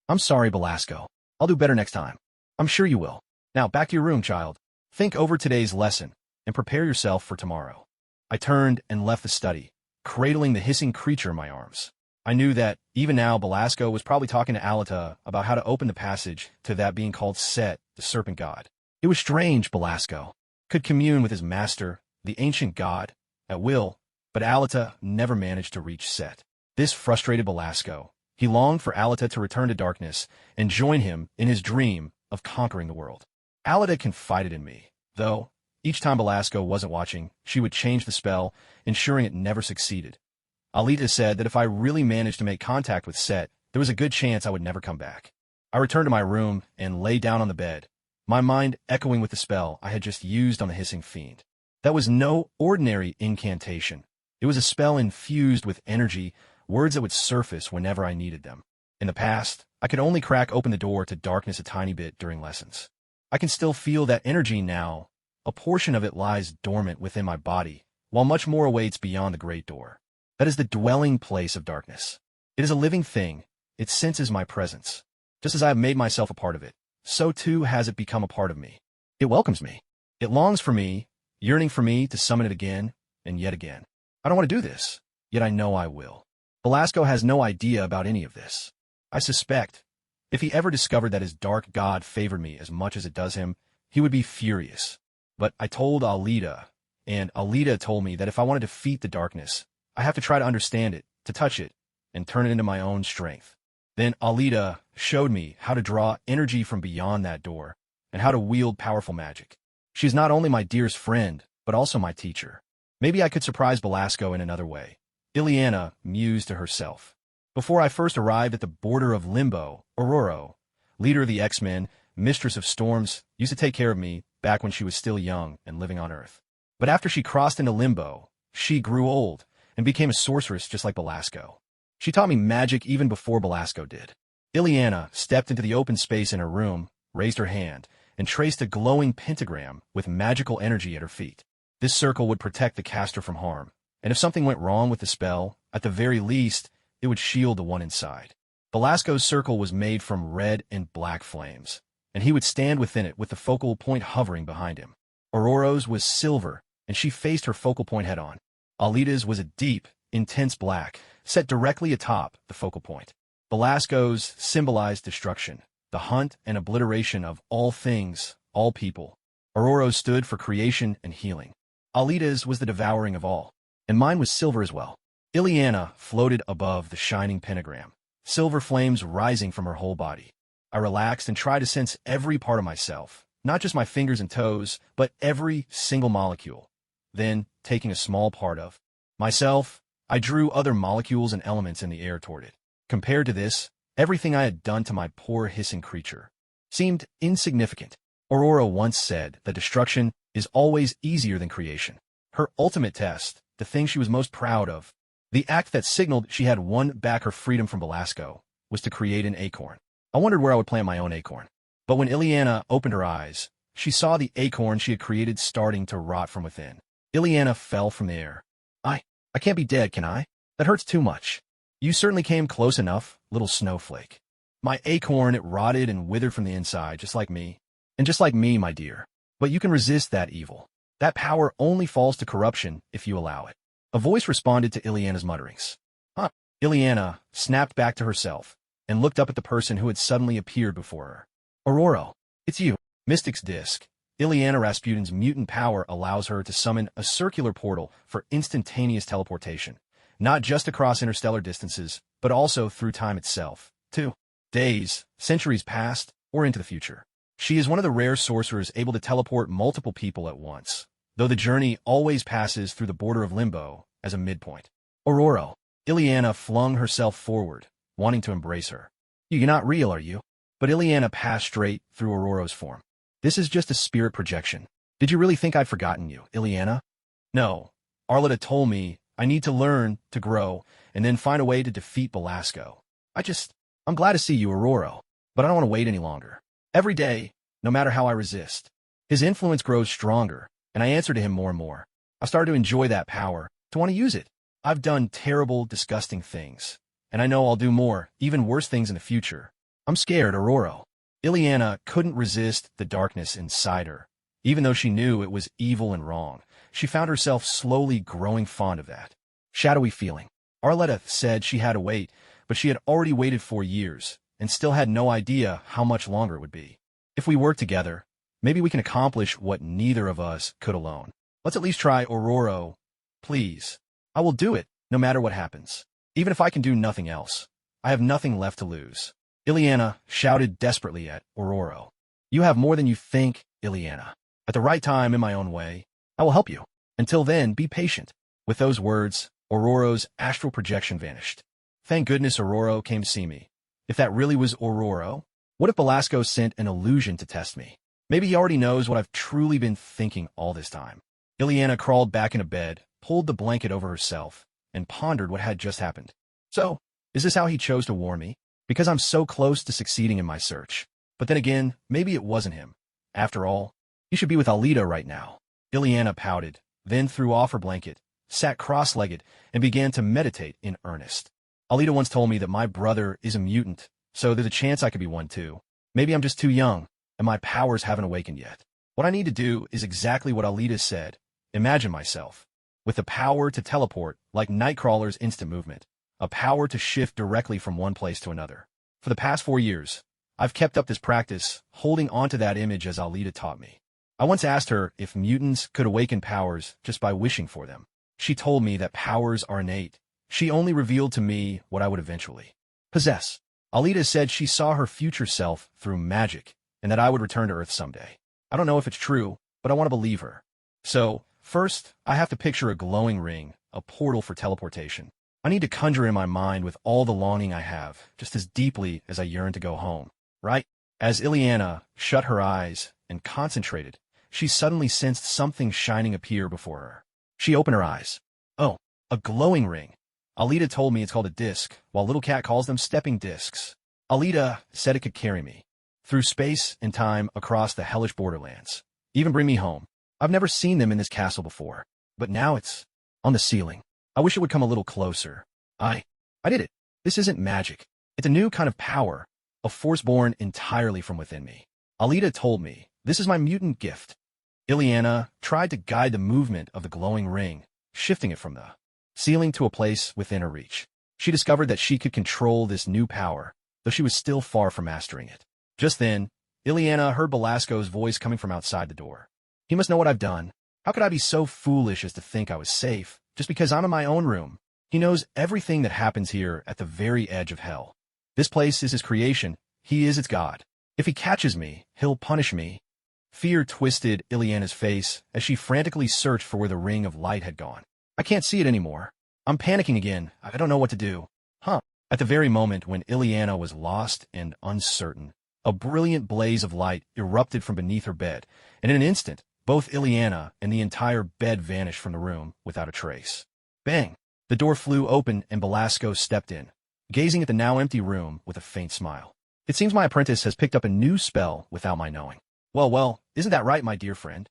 I'm sorry, Belasco. I'll do better next time. I'm sure you will. Now, back to your room, child. Think over today's lesson, and prepare yourself for tomorrow. I turned and left the study, cradling the hissing creature in my arms. I knew that, even now, Belasco was probably talking to Alita about how to open the passage to that being called Set, the serpent god. It was strange, Belasco. could commune with his master, the ancient god, at will, but Alita never managed to reach Set. This frustrated Belasco. He longed for Alita to return to darkness and join him in his dream of conquering the world. Alita confided in me, though. Each time Belasco wasn't watching, she would change the spell, ensuring it never succeeded. Alita said that if I really managed to make contact with Set, there was a good chance I would never come back. I returned to my room and lay down on the bed, my mind echoing with the spell I had just used on the hissing fiend. That was no ordinary incantation. It was a spell infused with energy, words that would surface whenever I needed them. In the past, I could only crack open the door to darkness a tiny bit during lessons. I can still feel that energy now. A portion of it lies dormant within my body, while much more awaits beyond the great door. That is the dwelling place of darkness. It is a living thing. It senses my presence. Just as I have made myself a part of it, so too has it become a part of me. It welcomes me. It longs for me, yearning for me to summon it again and yet again. I don't want to do this, yet I know I will. Belasco has no idea about any of this. I suspect, if he ever discovered that his dark god favored me as much as it does him, he would be furious. But I told Alita, and Alita told me that if I want to defeat the darkness, I have to try to understand it, to touch it, and turn it into my own strength. Then Alita showed me how to draw energy from beyond that door, and how to wield powerful magic. She is not only my dearest friend, but also my teacher. Maybe I could surprise Belasco in another way. Ileana mused to herself. Before I first arrived at the border of Limbo, Aurora, leader of the X-Men, mistress of storms, used to take care of me back when she was still young and living on Earth. But after she crossed into Limbo, she grew old and became a sorceress just like Belasco. She taught me magic even before Belasco did. Ileana stepped into the open space in her room, raised her hand, and traced a glowing pentagram with magical energy at her feet. This circle would protect the caster from harm, and if something went wrong with the spell, at the very least, it would shield the one inside. Belasco's circle was made from red and black flames, and he would stand within it with the focal point hovering behind him. Aurora's was silver, and she faced her focal point head-on. Alita's was a deep, intense black, set directly atop the focal point. Belasco's symbolized destruction, the hunt and obliteration of all things, all people. Aurora's stood for creation and healing. Alita's was the devouring of all, and mine was silver as well. Ileana floated above the shining pentagram, silver flames rising from her whole body. I relaxed and tried to sense every part of myself, not just my fingers and toes, but every single molecule. Then, taking a small part of myself, I drew other molecules and elements in the air toward it. Compared to this, everything I had done to my poor hissing creature seemed insignificant. Aurora once said that destruction is always easier than creation. Her ultimate test, the thing she was most proud of, the act that signaled she had won back her freedom from Belasco, was to create an acorn. I wondered where I would plant my own acorn. But when Ileana opened her eyes, she saw the acorn she had created starting to rot from within. Ileana fell from the air. I can't be dead, can I? That hurts too much. You certainly came close enough, little snowflake. My acorn, it rotted and withered from the inside, just like me. And just like me, my dear. But you can resist that evil. That power only falls to corruption if you allow it. A voice responded to Ileana's mutterings. Huh. Ileana snapped back to herself and looked up at the person who had suddenly appeared before her. Aurora, it's you. Mystic's Disc. Ileana Rasputin's mutant power allows her to summon a circular portal for instantaneous teleportation, not just across interstellar distances, but also through time itself, too. Days, centuries past, or into the future. She is one of the rare sorcerers able to teleport multiple people at once, though the journey always passes through the border of Limbo as a midpoint. Aurora. Ileana flung herself forward, wanting to embrace her. You're not real, are you? But Ileana passed straight through Aurora's form. This is just a spirit projection. Did you really think I'd forgotten you, Ileana? No. Arleta told me I need to learn, to grow, and then find a way to defeat Belasco. I'm glad to see you, Aurora, but I don't want to wait any longer. Every day, no matter how I resist, his influence grows stronger, and I answer to him more and more. I started to enjoy that power, to want to use it. I've done terrible, disgusting things, and I know I'll do more, even worse things in the future. I'm scared, Aurora. Ileana couldn't resist the darkness inside her. Even though she knew it was evil and wrong, she found herself slowly growing fond of that shadowy feeling. Arleta said she had to wait, but she had already waited 4 years, and still had no idea how much longer it would be. If we work together, Maybe we can accomplish what neither of us could alone. Let's at least try Aurora. Please. I will do it, no matter what happens. Even if I can do nothing else. I have nothing left to lose. Ileana shouted desperately at Aurora. You have more than you think, Ileana. At the right time, in my own way, I will help you. Until then, be patient. With those words, Aurora's astral projection vanished. Thank goodness Aurora came to see me. If that really was Aurora, what if Belasco sent an illusion to test me? Maybe he already knows what I've truly been thinking all this time. Ileana crawled back into bed, pulled the blanket over herself, and pondered what had just happened. So, is this how he chose to warn me? Because I'm so close to succeeding in my search. But then again, maybe it wasn't him. After all, he should be with Alita right now. Ileana pouted, then threw off her blanket, sat cross-legged, and began to meditate in earnest. Alita once told me that my brother is a mutant, so there's a chance I could be one too. Maybe I'm just too young, and my powers haven't awakened yet. What I need to do is exactly what Alita said. Imagine myself with the power to teleport like Nightcrawler's instant movement, a power to shift directly from one place to another. For the past 4 years, I've kept up this practice, holding onto that image as Alita taught me. I once asked her if mutants could awaken powers just by wishing for them. She told me that powers are innate. She only revealed to me what I would eventually possess. Alita said she saw her future self through magic, and that I would return to Earth someday. I don't know if it's true, but I want to believe her. So, first, I have to picture a glowing ring, a portal for teleportation. I need to conjure in my mind with all the longing I have, just as deeply as I yearn to go home, right? As Ileana shut her eyes and concentrated, she suddenly sensed something shining appear before her. She opened her eyes. Oh, a glowing ring. Alita told me it's called a disc, while Little Cat calls them stepping discs. Alita said it could carry me through space and time across the hellish borderlands. Even bring me home. I've never seen them in this castle before, but now it's on the ceiling. I wish it would come a little closer. I did it. This isn't magic. It's a new kind of power, a force born entirely from within me. Alita told me, this is my mutant gift. Ileana tried to guide the movement of the glowing ring, shifting it from the ceiling to a place within her reach. She discovered that she could control this new power, though she was still far from mastering it. Just then, Ileana heard Belasco's voice coming from outside the door. He must know what I've done. How could I be so foolish as to think I was safe, just because I'm in my own room? He knows everything that happens here at the very edge of hell. This place is his creation. He is its god. If he catches me, he'll punish me. Fear twisted Ileana's face as she frantically searched for where the ring of light had gone. I can't see it anymore. I'm panicking again. I don't know what to do. At the very moment when Ileana was lost and uncertain, a brilliant blaze of light erupted from beneath her bed, and in an instant, both Ileana and the entire bed vanished from the room without a trace. Bang! The door flew open and Belasco stepped in, gazing at the now empty room with a faint smile. It seems my apprentice has picked up a new spell without my knowing. Well, isn't that right, my dear friend?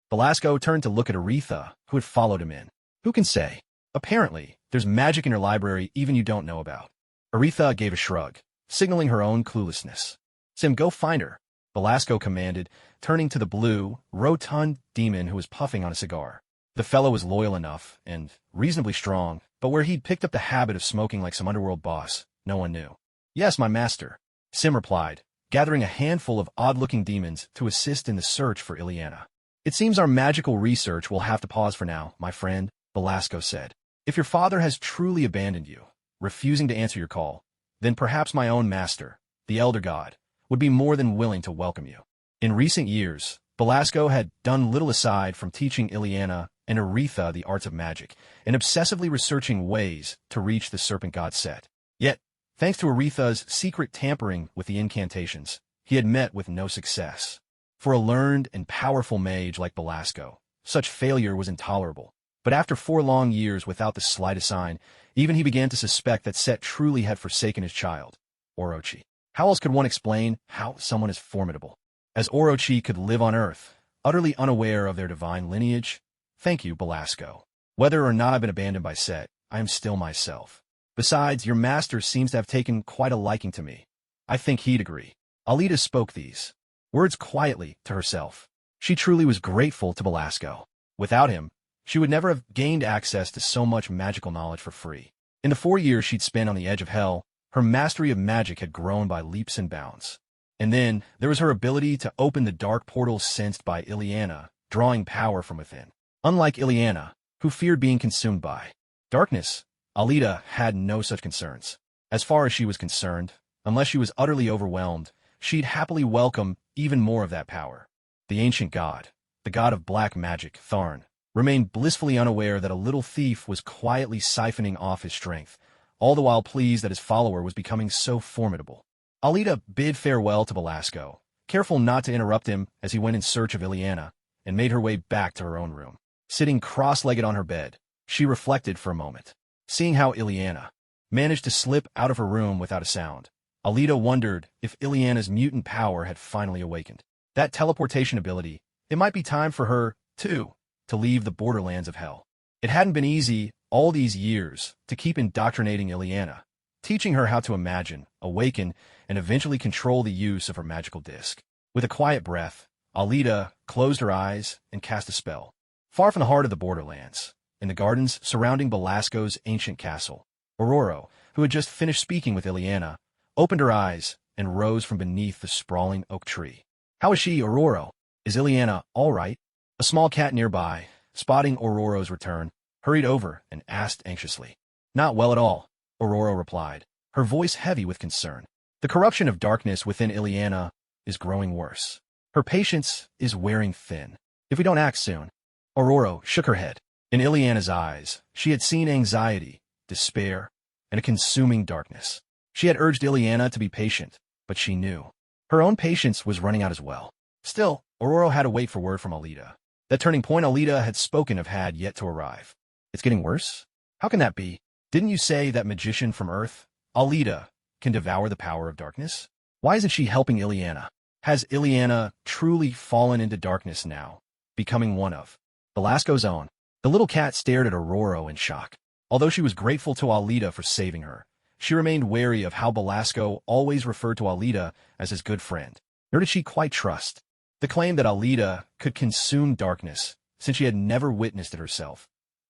Belasco turned to look at Aretha, who had followed him in. Who can say? Apparently, there's magic in your library even you don't know about. Aretha gave a shrug, signaling her own cluelessness. Sim, go find her, Belasco commanded, turning to the blue, rotund demon who was puffing on a cigar. The fellow was loyal enough and reasonably strong, but where he'd picked up the habit of smoking like some underworld boss, no one knew. Yes, my master, Sim replied, gathering a handful of odd-looking demons to assist in the search for Ileana. It seems our magical research will have to pause for now, my friend, Belasco said. If your father has truly abandoned you, refusing to answer your call, then perhaps my own master, the Elder God, would be more than willing to welcome you. In recent years, Belasco had done little aside from teaching Ileana and Aretha the arts of magic, and obsessively researching ways to reach the serpent god Set. Yet, thanks to Aretha's secret tampering with the incantations, he had met with no success. For a learned and powerful mage like Belasco, such failure was intolerable. But after 4 long years without the slightest sign, even he began to suspect that Set truly had forsaken his child, Orochi. How else could one explain how someone is formidable, as Orochi could live on Earth, utterly unaware of their divine lineage? Thank you, Belasco. Whether or not I've been abandoned by Set, I am still myself. Besides, your master seems to have taken quite a liking to me. I think he'd agree. Alita spoke these words quietly to herself. She truly was grateful to Belasco. Without him, she would never have gained access to so much magical knowledge for free. In the 4 years she'd spent on the edge of hell, her mastery of magic had grown by leaps and bounds. And then, there was her ability to open the dark portals sensed by Ileana, drawing power from within. Unlike Ileana, who feared being consumed by darkness, Alita had no such concerns. As far as she was concerned, unless she was utterly overwhelmed, she'd happily welcome even more of that power. The ancient god, the god of black magic, Chthon, remained blissfully unaware that a little thief was quietly siphoning off his strength, all the while pleased that his follower was becoming so formidable. Alita bid farewell to Belasco, careful not to interrupt him as he went in search of Ileana, and made her way back to her own room. Sitting cross-legged on her bed, she reflected for a moment. Seeing how Ileana managed to slip out of her room without a sound, Alita wondered if Ileana's mutant power had finally awakened. That teleportation ability, it might be time for her, too, to leave the borderlands of hell. It hadn't been easy all these years to keep indoctrinating Ileana, teaching her how to imagine, awaken, and eventually control the use of her magical disc. With a quiet breath, Alita closed her eyes and cast a spell. Far from the heart of the borderlands, in the gardens surrounding Belasco's ancient castle, Aurora, who had just finished speaking with Ileana, opened her eyes and rose from beneath the sprawling oak tree. "How is she, Aurora? Is Ileana all right?" A small cat nearby, spotting Aurora's return, hurried over and asked anxiously. "Not well at all," Aurora replied, her voice heavy with concern. "The corruption of darkness within Ileana is growing worse. Her patience is wearing thin. If we don't act soon." Aurora shook her head. In Ileana's eyes, she had seen anxiety, despair, and a consuming darkness. She had urged Ileana to be patient, but she knew her own patience was running out as well. Still, Aurora had to wait for word from Alita. That turning point Alita had spoken of had yet to arrive. "It's getting worse? How can that be? Didn't you say that magician from Earth, Alita, can devour the power of darkness? Why isn't she helping Ileana? Has Ileana truly fallen into darkness now, becoming one of Belasco's own?" The little cat stared at Aurora in shock. Although she was grateful to Alita for saving her, she remained wary of how Belasco always referred to Alita as his good friend. Nor did she quite trust the claim that Alita could consume darkness, since she had never witnessed it herself.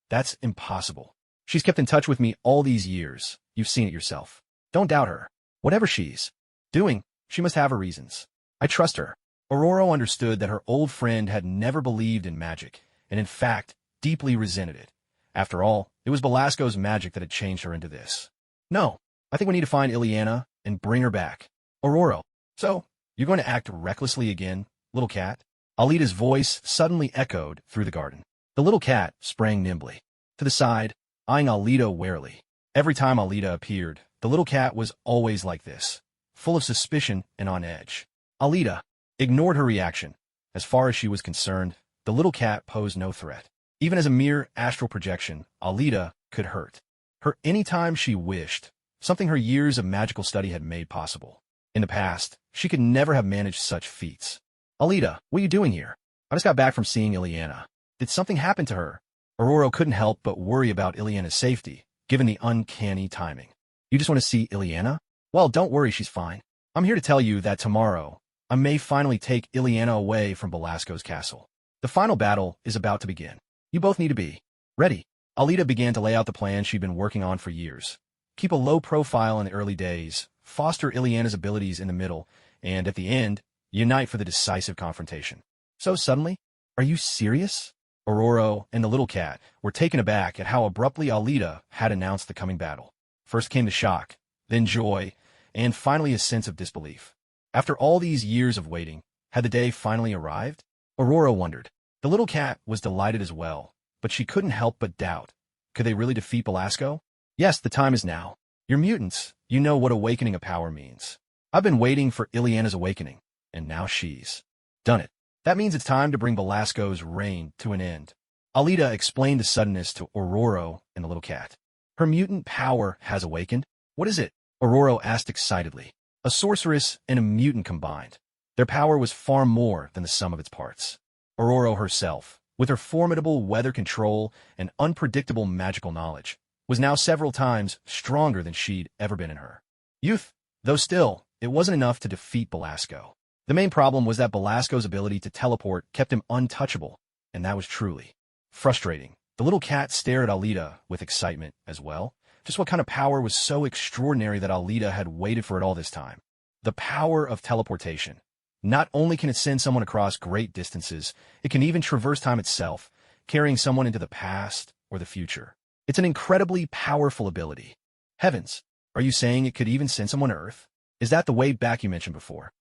"That's impossible. She's kept in touch with me all these years. You've seen it yourself. Don't doubt her. Whatever she's doing, she must have her reasons. I trust her." Aurora understood that her old friend had never believed in magic, and in fact, deeply resented it. After all, it was Belasco's magic that had changed her into this. "No, I think we need to find Ileana and bring her back." "Aurora, so, you're going to act recklessly again, little cat?" Alita's voice suddenly echoed through the garden. The little cat sprang nimbly to the side, eyeing Alita warily. Every time Alita appeared, the little cat was always like this, full of suspicion and on edge. Alita ignored her reaction. As far as she was concerned, the little cat posed no threat. Even as a mere astral projection, Alita could hurt her anytime she wished, something her years of magical study had made possible. In the past, she could never have managed such feats. "Alita, what are you doing here?" "I just got back from seeing Ileana." "Did something happen to her?" Aurora couldn't help but worry about Ileana's safety, given the uncanny timing. "You just want to see Ileana? Well, don't worry, she's fine. I'm here to tell you that tomorrow, I may finally take Ileana away from Belasco's castle. The final battle is about to begin. You both need to be ready." Alita began to lay out the plan she'd been working on for years. Keep a low profile in the early days, foster Ileana's abilities in the middle, and at the end, unite for the decisive confrontation. "So suddenly? Are you serious?" Aurora and the little cat were taken aback at how abruptly Alita had announced the coming battle. First came the shock, then joy, and finally a sense of disbelief. After all these years of waiting, had the day finally arrived? Aurora wondered. The little cat was delighted as well, but she couldn't help but doubt. Could they really defeat Belasco? "Yes, the time is now. You're mutants. You know what awakening a power means. I've been waiting for Ileana's awakening, and now she's done it. That means it's time to bring Belasco's reign to an end." Alita explained the suddenness to Aurora and the little cat. "Her mutant power has awakened? What is it?" Aurora asked excitedly. A sorceress and a mutant combined. Their power was far more than the sum of its parts. Aurora herself, with her formidable weather control and unpredictable magical knowledge, was now several times stronger than she'd ever been in her youth. Though still, it wasn't enough to defeat Belasco. The main problem was that Belasco's ability to teleport kept him untouchable, and that was truly frustrating. The little cat stared at Alita with excitement as well. Just what kind of power was so extraordinary that Alita had waited for it all this time? The power of teleportation. Not only can it send someone across great distances, it can even traverse time itself, carrying someone into the past or the future. It's an incredibly powerful ability. Heavens, are you saying it could even send someone to Earth? Is that the way back you mentioned before?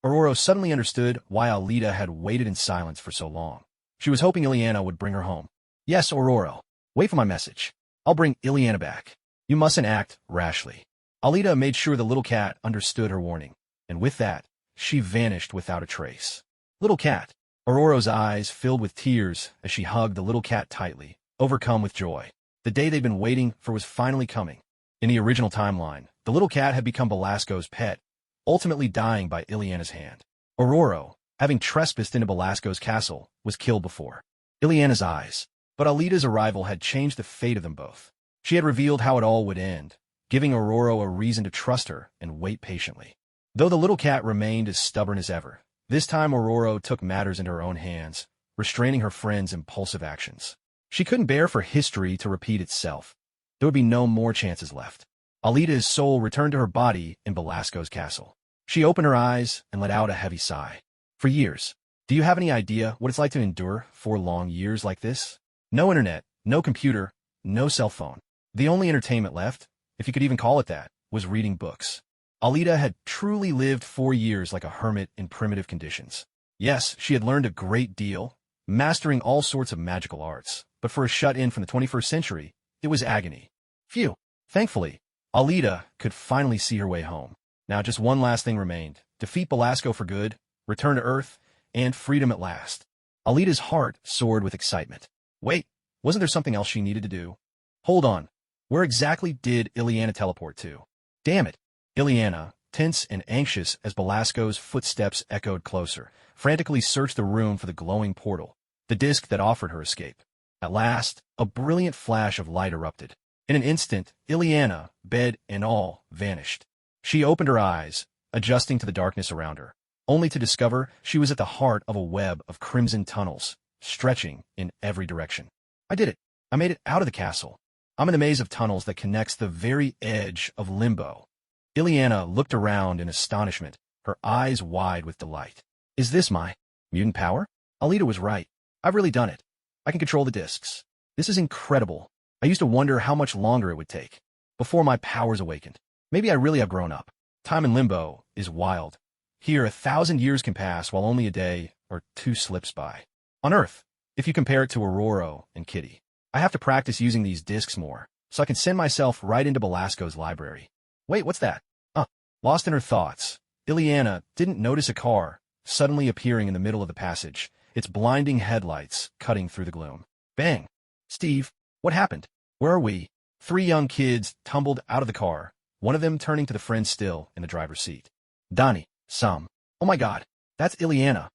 Aurora suddenly understood why Alita had waited in silence for so long. She was hoping Ileana would bring her home. Yes, Aurora. Wait for my message. I'll bring Ileana back. You mustn't act rashly. Alita made sure the little cat understood her warning, and with that, she vanished without a trace. Little cat. Aurora's eyes filled with tears as she hugged the little cat tightly, overcome with joy. The day they'd been waiting for was finally coming. In the original timeline, the little cat had become Belasco's pet, ultimately dying by Ileana's hand. Aurora, having trespassed into Belasco's castle, was killed before Ileana's eyes. But Alita's arrival had changed the fate of them both. She had revealed how it all would end, giving Aurora a reason to trust her and wait patiently. Though the little cat remained as stubborn as ever, this time Aurora took matters into her own hands, restraining her friend's impulsive actions. She couldn't bear for history to repeat itself. There would be no more chances left. Alita's soul returned to her body in Belasco's castle. She opened her eyes and let out a heavy sigh. For years. Do you have any idea what it's like to endure 4 long years like this? No internet, no computer, no cell phone. The only entertainment left, if you could even call it that, was reading books. Alita had truly lived 4 years like a hermit in primitive conditions. Yes, she had learned a great deal, mastering all sorts of magical arts, but for a shut-in from the 21st century, it was agony. Phew. Thankfully, Alita could finally see her way home. Now just one last thing remained: defeat Belasco for good, return to Earth, and freedom at last. Alita's heart soared with excitement. Wait, wasn't there something else she needed to do? Hold on. Where exactly did Ileana teleport to? Damn it. Ileana, tense and anxious as Belasco's footsteps echoed closer, frantically searched the room for the glowing portal, the disk that offered her escape. At last, a brilliant flash of light erupted. In an instant, Ileana, bed and all, vanished. She opened her eyes, adjusting to the darkness around her, only to discover she was at the heart of a web of crimson tunnels, stretching in every direction. I did it. I made it out of the castle. I'm in the maze of tunnels that connects the very edge of limbo. Ileana looked around in astonishment, her eyes wide with delight. Is this my mutant power? Alita was right. I've really done it. I can control the discs. This is incredible. I used to wonder how much longer it would take before my powers awakened. Maybe I really have grown up. Time in limbo is wild. Here, 1,000 years can pass while only a day or 2 slips by. On Earth, if you compare it to Aurora and Kitty, I have to practice using these discs more, so I can send myself right into Belasco's library. Wait, what's that? Lost in her thoughts, Ileana didn't notice a car suddenly appearing in the middle of the passage, its blinding headlights cutting through the gloom. Bang! Steve, what happened? Where are we? 3 young kids tumbled out of the car, one of them turning to the friend still in the driver's seat. Donnie, Sam. Oh my God, that's Ileana.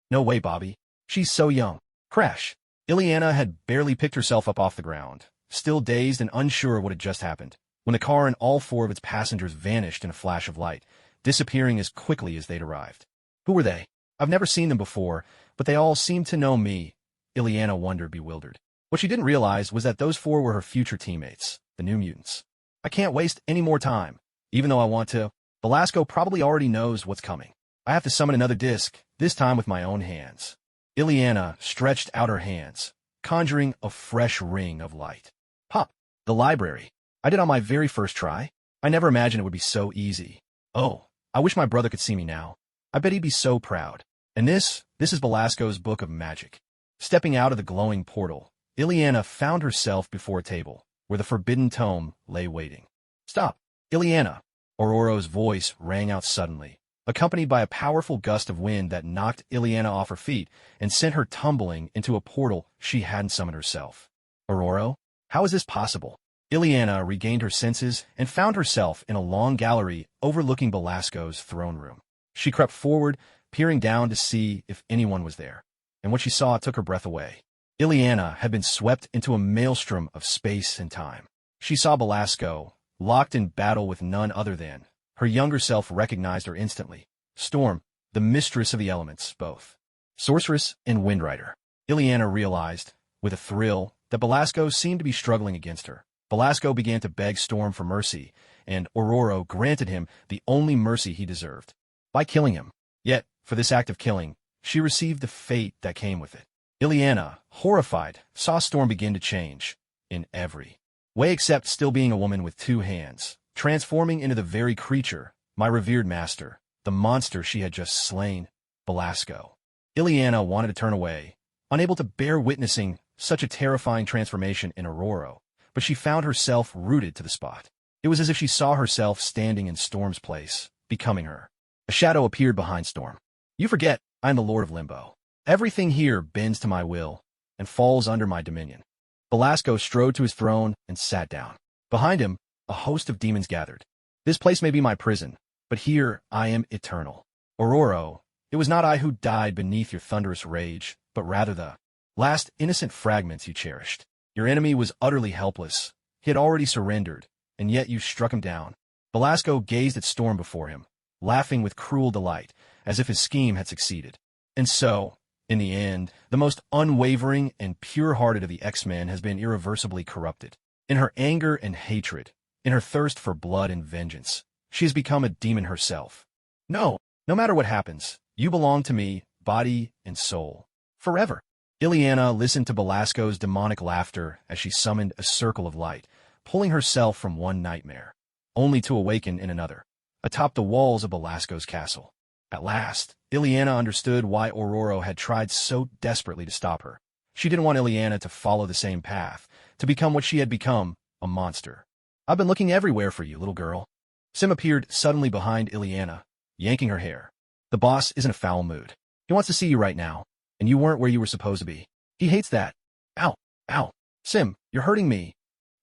No way, Bobby. She's so young. Crash. Ileana had barely picked herself up off the ground, still dazed and unsure of what had just happened, when the car and all 4 of its passengers vanished in a flash of light, disappearing as quickly as they'd arrived. Who were they? I've never seen them before, but they all seemed to know me, Ileana wondered, bewildered. What she didn't realize was that those 4 were her future teammates, the New Mutants. I can't waste any more time, even though I want to. Belasco probably already knows what's coming. I have to summon another disc, this time with my own hands. Ileana stretched out her hands, conjuring a fresh ring of light. Pop! The library. I did on my very first try. I never imagined it would be so easy. Oh, I wish my brother could see me now. I bet he'd be so proud. And this is Belasco's book of magic. Stepping out of the glowing portal, Ileana found herself before a table, where the forbidden tome lay waiting. Stop! Ileana! Aurora's voice rang out suddenly, accompanied by a powerful gust of wind that knocked Ileana off her feet and sent her tumbling into a portal she hadn't summoned herself. Aurora? How is this possible? Ileana regained her senses and found herself in a long gallery overlooking Belasco's throne room. She crept forward, peering down to see if anyone was there, and what she saw took her breath away. Ileana had been swept into a maelstrom of space and time. She saw Belasco, locked in battle with none other than. Her younger self recognized her instantly. Storm, the mistress of the elements, both. Sorceress and Windrider. Ileana realized, with a thrill, that Belasco seemed to be struggling against her. Belasco began to beg Storm for mercy, and Aurora granted him the only mercy he deserved. by killing him. Yet, for this act of killing, she received the fate that came with it. Ileana, horrified, saw Storm begin to change, in every way except still being a woman with 2 hands, transforming into the very creature, my revered master, the monster she had just slain, Belasco. Ileana wanted to turn away, unable to bear witnessing such a terrifying transformation in Aurora, but she found herself rooted to the spot. It was as if she saw herself standing in Storm's place, becoming her. A shadow appeared behind Storm. You forget, I am the Lord of Limbo. Everything here bends to my will, and falls under my dominion. Belasco strode to his throne and sat down. Behind him, a host of demons gathered. This place may be my prison, but here I am eternal. Aurora, it was not I who died beneath your thunderous rage, but rather the last innocent fragments you cherished. Your enemy was utterly helpless. He had already surrendered, and yet you struck him down. Belasco gazed at Storm before him, laughing with cruel delight, as if his scheme had succeeded. And so, in the end, the most unwavering and pure-hearted of the X-Men has been irreversibly corrupted. In her anger and hatred, in her thirst for blood and vengeance, she has become a demon herself. No matter what happens, you belong to me, body and soul, forever. Ileana listened to Belasco's demonic laughter as she summoned a circle of light, pulling herself from one nightmare, only to awaken in another, atop the walls of Belasco's castle. At last, Ileana understood why Aurora had tried so desperately to stop her. She didn't want Ileana to follow the same path, to become what she had become, a monster. I've been looking everywhere for you, little girl. Sim appeared suddenly behind Ileana, yanking her hair. The boss is in a foul mood. He wants to see you right now, and you weren't where you were supposed to be. He hates that. Ow, ow. Sim, you're hurting me.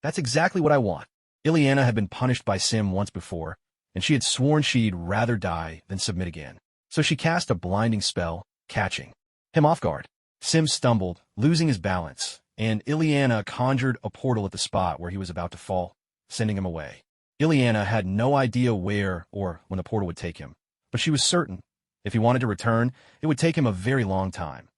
That's exactly what I want. Ileana had been punished by Sim once before, and she had sworn she'd rather die than submit again. So she cast a blinding spell, catching him off guard. Sim stumbled, losing his balance, and Ileana conjured a portal at the spot where he was about to fall, sending him away. Ileana had no idea where or when the portal would take him, but she was certain, if he wanted to return, it would take him a very long time.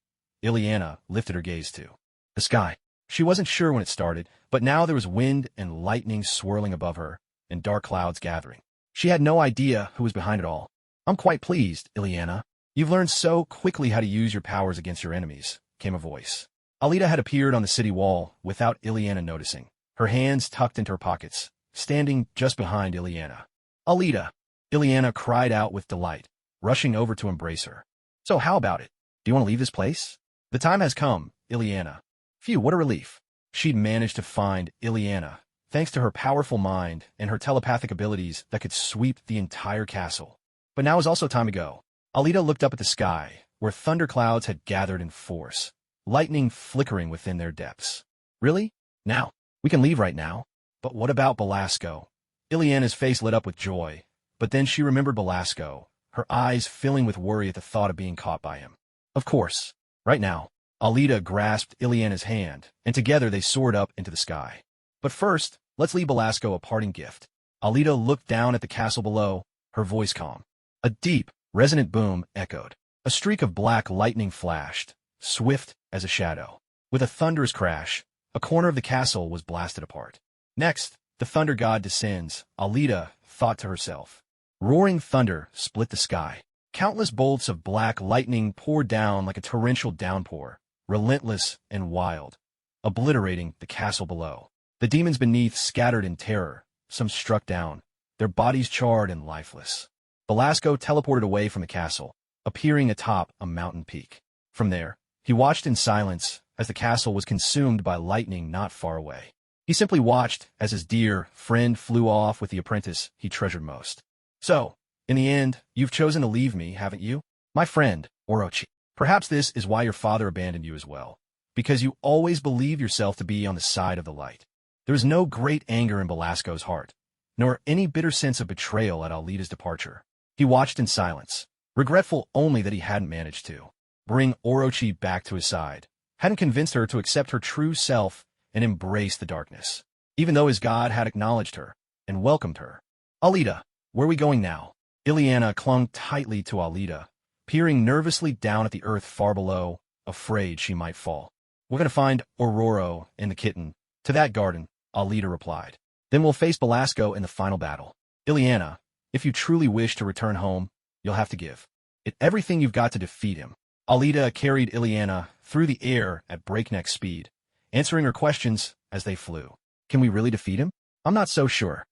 Ileana lifted her gaze to the sky. She wasn't sure when it started, but now there was wind and lightning swirling above her, and dark clouds gathering. She had no idea who was behind it all. I'm quite pleased, Ileana. You've learned so quickly how to use your powers against your enemies, came a voice. Alita had appeared on the city wall without Ileana noticing, her hands tucked into her pockets, standing just behind Ileana. Alita! Ileana cried out with delight, rushing over to embrace her. So how about it? Do you want to leave this place? The time has come, Ileana. Phew, what a relief. She'd managed to find Ileana, thanks to her powerful mind and her telepathic abilities that could sweep the entire castle. But now is also time to go. Alita looked up at the sky, where thunderclouds had gathered in force, lightning flickering within their depths. Really? Now? We can leave right now? But what about Belasco? Ileana's face lit up with joy, but then she remembered Belasco, her eyes filling with worry at the thought of being caught by him. Of course. Right now. Alita grasped Ileana's hand, and together they soared up into the sky. But first, let's leave Belasco a parting gift. Alita looked down at the castle below, her voice calm. A deep, resonant boom echoed. A streak of black lightning flashed, swift as a shadow. With a thunderous crash, a corner of the castle was blasted apart. Next, the thunder god descends, Alita thought to herself. Roaring thunder split the sky. Countless bolts of black lightning poured down like a torrential downpour, relentless and wild, obliterating the castle below. The demons beneath scattered in terror, some struck down, their bodies charred and lifeless. Belasco teleported away from the castle, appearing atop a mountain peak. From there, he watched in silence as the castle was consumed by lightning not far away. He simply watched as his dear friend flew off with the apprentice he treasured most. So, in the end, you've chosen to leave me, haven't you? My friend, Orochi. Perhaps this is why your father abandoned you as well, because you always believe yourself to be on the side of the light. There is no great anger in Belasco's heart, nor any bitter sense of betrayal at Alita's departure. He watched in silence, regretful only that he hadn't managed to bring Orochi back to his side, hadn't convinced her to accept her true self and embrace the darkness, even though his god had acknowledged her and welcomed her. Alita, where are we going now? Ileana clung tightly to Alita, peering nervously down at the earth far below, afraid she might fall. We're going to find Aurora and the kitten. To that garden, Alita replied. Then we'll face Belasco in the final battle. Ileana, if you truly wish to return home, You'll have to give it everything you've got to defeat him. Alita carried Ileana through the air at breakneck speed, answering her questions as they flew. Can we really defeat him? I'm not so sure.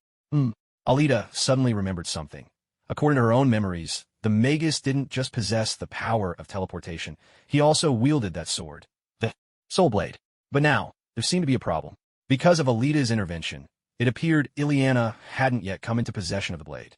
Alita suddenly remembered something. According to her own memories, the Magus didn't just possess the power of teleportation. He also wielded that sword, the Soul Blade. But now, there seemed to be a problem. Because of Alita's intervention, it appeared Ileana hadn't yet come into possession of the blade.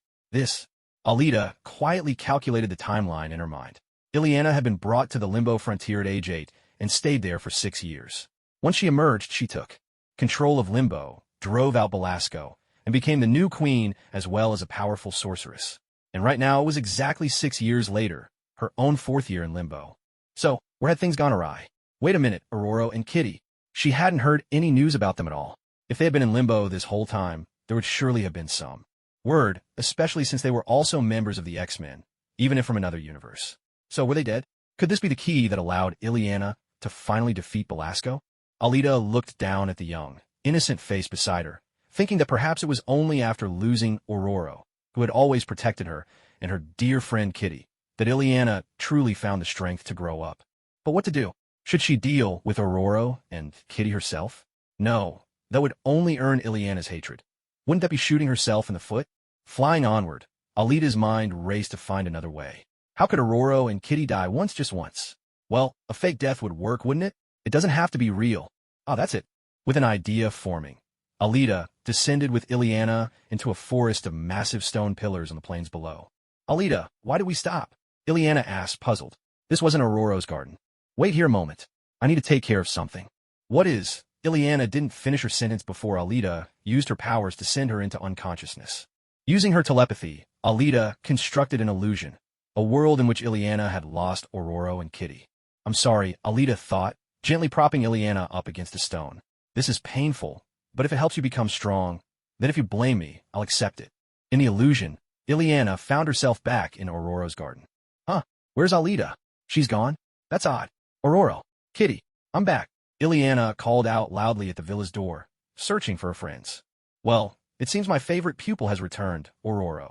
Alita quietly calculated the timeline in her mind. Ileana had been brought to the Limbo Frontier at age 8 and stayed there for 6 years. Once she emerged, she took control of Limbo, drove out Belasco, and became the new queen as well as a powerful sorceress. And right now, it was exactly 6 years later, her own 4th year in Limbo. So, where had things gone awry? Wait a minute, Aurora and Kitty. She hadn't heard any news about them at all. If they had been in Limbo this whole time, there would surely have been some word, especially since they were also members of the X-Men, even if from another universe. So, were they dead? Could this be the key that allowed Ileana to finally defeat Belasco? Alita looked down at the young, innocent face beside her, thinking that perhaps it was only after losing Aurora, who had always protected her, and her dear friend Kitty, that Ileana truly found the strength to grow up. But what to do? Should she deal with Aurora and Kitty herself? No, that would only earn Ileana's hatred. Wouldn't that be shooting herself in the foot? Flying onward, Alita's mind raced to find another way. How could Aurora and Kitty die just once? Well, a fake death would work, wouldn't it? It doesn't have to be real. Oh, that's it. With an idea forming, Alita descended with Ileana into a forest of massive stone pillars on the plains below. Alita, why did we stop? Ileana asked, puzzled. This wasn't Aurora's garden. Wait here a moment. I need to take care of something. What is? Ileana didn't finish her sentence before Alita used her powers to send her into unconsciousness. Using her telepathy, Alita constructed an illusion, a world in which Ileana had lost Aurora and Kitty. I'm sorry, Alita thought, gently propping Ileana up against a stone. This is painful, but if it helps you become strong, then if you blame me, I'll accept it. In the illusion, Ileana found herself back in Aurora's garden. Huh, where's Alita? She's gone? That's odd. Aurora, Kitty, I'm back. Ileana called out loudly at the villa's door, searching for her friends. Well, it seems my favorite pupil has returned, Aurora.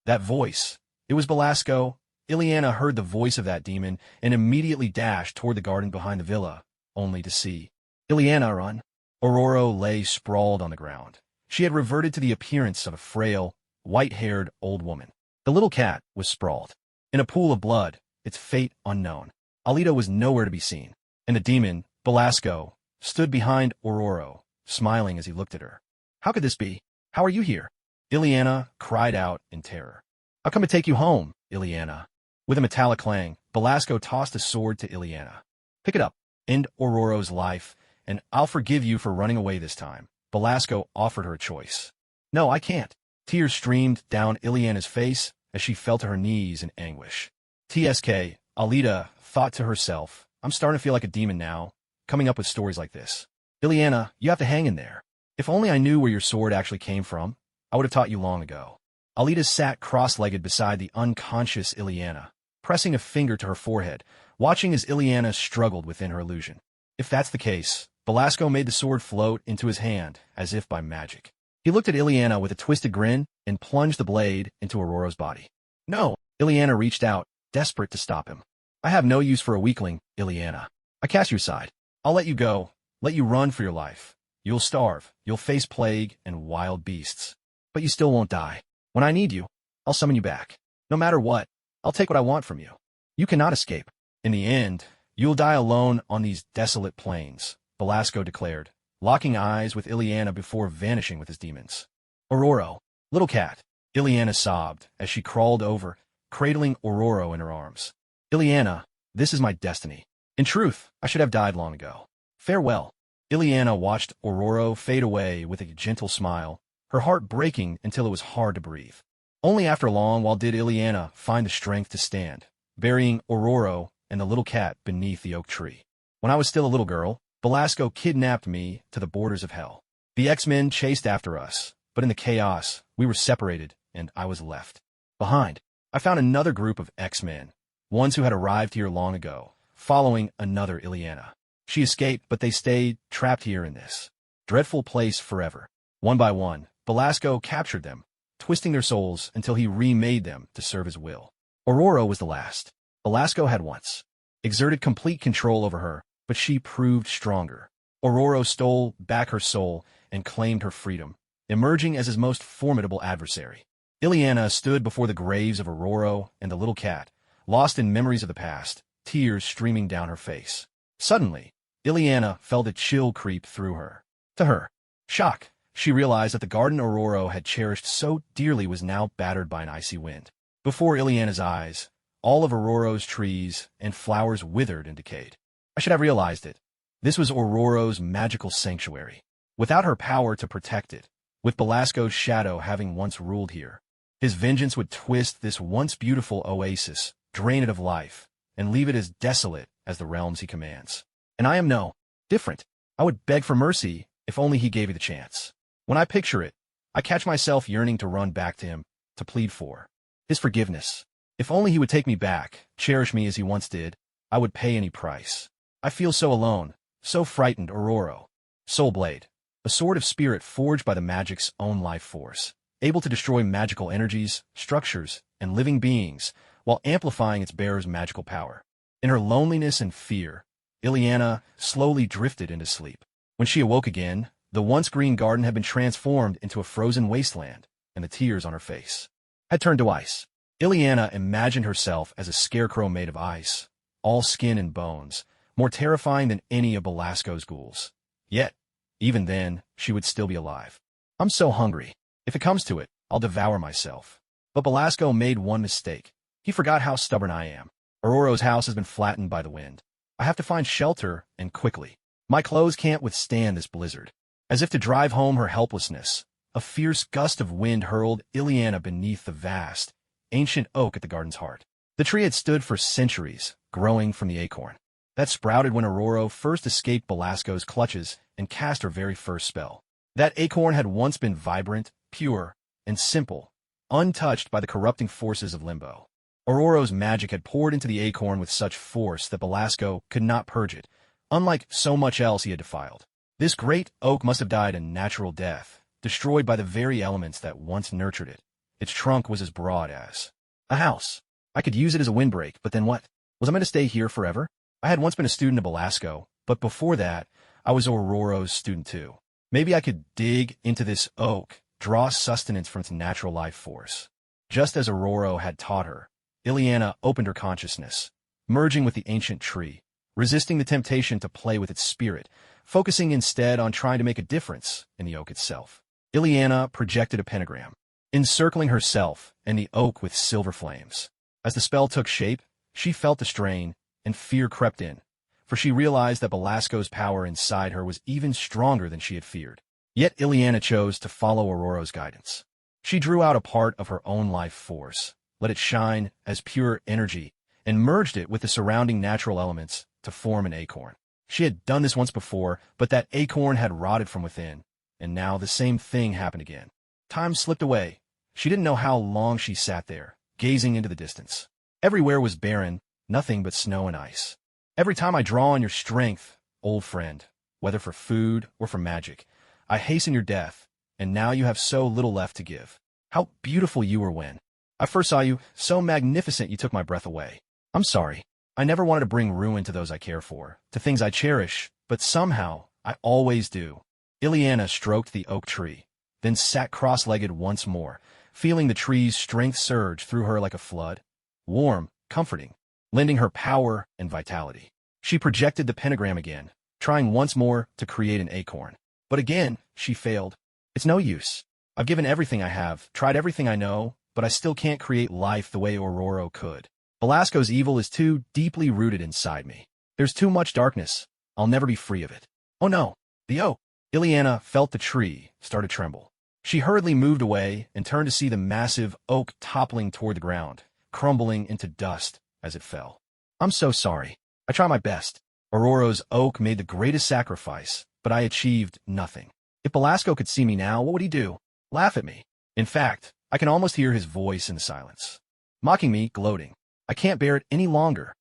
That voice. It was Belasco. Ileana heard the voice of that demon and immediately dashed toward the garden behind the villa, only to see Ileana run. Aurora lay sprawled on the ground. She had reverted to the appearance of a frail, white-haired old woman. The little cat was sprawled in a pool of blood, its fate unknown. Alita was nowhere to be seen, and the demon, Belasco, stood behind Aurora, smiling as he looked at her. How could this be? How are you here? Ileana cried out in terror. I'll come to take you home, Ileana. With a metallic clang, Belasco tossed a sword to Ileana. Pick it up. End Aurora's life, and I'll forgive you for running away this time. Belasco offered her a choice. No, I can't. Tears streamed down Ileana's face as she fell to her knees in anguish. TSK, Alita thought to herself, I'm starting to feel like a demon now, coming up with stories like this. Ileana, you have to hang in there. If only I knew where your sword actually came from, I would have taught you long ago. Alita sat cross-legged beside the unconscious Ileana, pressing a finger to her forehead, watching as Ileana struggled within her illusion. If that's the case, Belasco made the sword float into his hand, as if by magic. He looked at Ileana with a twisted grin and plunged the blade into Aurora's body. No! Ileana reached out, desperate to stop him. I have no use for a weakling, Ileana. I cast you aside. I'll let you go, let you run for your life. You'll starve, you'll face plague and wild beasts. But you still won't die. When I need you, I'll summon you back. No matter what, I'll take what I want from you. You cannot escape. In the end, you'll die alone on these desolate plains, Belasco declared, locking eyes with Ileana before vanishing with his demons. Aurora, little cat, Ileana sobbed as she crawled over, cradling Aurora in her arms. Ileana, this is my destiny. In truth, I should have died long ago. Farewell. Ileana watched Aurora fade away with a gentle smile, her heart breaking until it was hard to breathe. Only after long while did Ileana find the strength to stand, burying Aurora and the little cat beneath the oak tree. When I was still a little girl, Belasco kidnapped me to the borders of hell. The X-Men chased after us, but in the chaos, we were separated, and I was left behind. I found another group of X-Men, ones who had arrived here long ago, following another Ileana. She escaped, but they stayed trapped here in this dreadful place forever. One by one, Belasco captured them, twisting their souls until he remade them to serve his will. Aurora was the last. Belasco had once exerted complete control over her, but she proved stronger. Aurora stole back her soul and claimed her freedom, emerging as his most formidable adversary. Ileana stood before the graves of Aurora and the little cat, lost in memories of the past, tears streaming down her face. Suddenly, Ileana felt a chill creep through her. To her shock, she realized that the garden Aurora had cherished so dearly was now battered by an icy wind. Before Ileana's eyes, all of Aurora's trees and flowers withered and decayed. I should have realized it. This was Aurora's magical sanctuary. Without her power to protect it, with Belasco's shadow having once ruled here, his vengeance would twist this once beautiful oasis, drain it of life, and leave it as desolate as the realms he commands. And I am no different. I would beg for mercy if only he gave me the chance. When I picture it, I catch myself yearning to run back to him, to plead for his forgiveness. If only he would take me back, cherish me as he once did, I would pay any price. I feel so alone, so frightened. Aurora. Soul Blade. A sword of spirit forged by the magic's own life force, able to destroy magical energies, structures, and living beings, while amplifying its bearer's magical power. In her loneliness and fear, Ileana slowly drifted into sleep. When she awoke again, the once green garden had been transformed into a frozen wasteland, and the tears on her face had turned to ice. Ileana imagined herself as a scarecrow made of ice, all skin and bones, more terrifying than any of Belasco's ghouls. Yet, even then, she would still be alive. I'm so hungry. If it comes to it, I'll devour myself. But Belasco made one mistake. He forgot how stubborn I am. Aurora's house has been flattened by the wind. I have to find shelter, and quickly. My clothes can't withstand this blizzard. As if to drive home her helplessness, a fierce gust of wind hurled Ileana beneath the vast, ancient oak at the garden's heart. The tree had stood for centuries, growing from the acorn that sprouted when Aurora first escaped Belasco's clutches and cast her very first spell. That acorn had once been vibrant, pure, and simple, untouched by the corrupting forces of limbo. Aurora's magic had poured into the acorn with such force that Belasco could not purge it, unlike so much else he had defiled. This great oak must have died a natural death, destroyed by the very elements that once nurtured it. Its trunk was as broad as a house. I could use it as a windbreak, but then what? Was I meant to stay here forever? I had once been a student of Belasco, but before that, I was Aurora's student too. Maybe I could dig into this oak, draw sustenance from its natural life force. Just as Aurora had taught her, Ileana opened her consciousness, merging with the ancient tree, resisting the temptation to play with its spirit, focusing instead on trying to make a difference in the oak itself. Ileana projected a pentagram, encircling herself and the oak with silver flames. As the spell took shape, she felt the strain, and fear crept in, for she realized that Belasco's power inside her was even stronger than she had feared. Yet Ileana chose to follow Aurora's guidance. She drew out a part of her own life force, let it shine as pure energy, and merged it with the surrounding natural elements to form an acorn. She had done this once before, but that acorn had rotted from within, and now the same thing happened again. Time slipped away. She didn't know how long she sat there, gazing into the distance. Everywhere was barren, nothing but snow and ice. Every time I draw on your strength, old friend, whether for food or for magic, I hasten your death, and now you have so little left to give. How beautiful you were when I first saw you, so magnificent you took my breath away. I'm sorry. I never wanted to bring ruin to those I care for, to things I cherish, but somehow, I always do. Ileana stroked the oak tree, then sat cross-legged once more, feeling the tree's strength surge through her like a flood. Warm, comforting, lending her power and vitality. She projected the pentagram again, trying once more to create an acorn. But again, she failed. It's no use. I've given everything I have, tried everything I know, but I still can't create life the way Aurora could. Belasco's evil is too deeply rooted inside me. There's too much darkness. I'll never be free of it. Oh no, the oak. Ileana felt the tree start to tremble. She hurriedly moved away and turned to see the massive oak toppling toward the ground, crumbling into dust as it fell. I'm so sorry. I try my best. Aurora's oak made the greatest sacrifice, but I achieved nothing. If Belasco could see me now, what would he do? Laugh at me. In fact, I can almost hear his voice in the silence. Mocking me, gloating. I can't bear it any longer.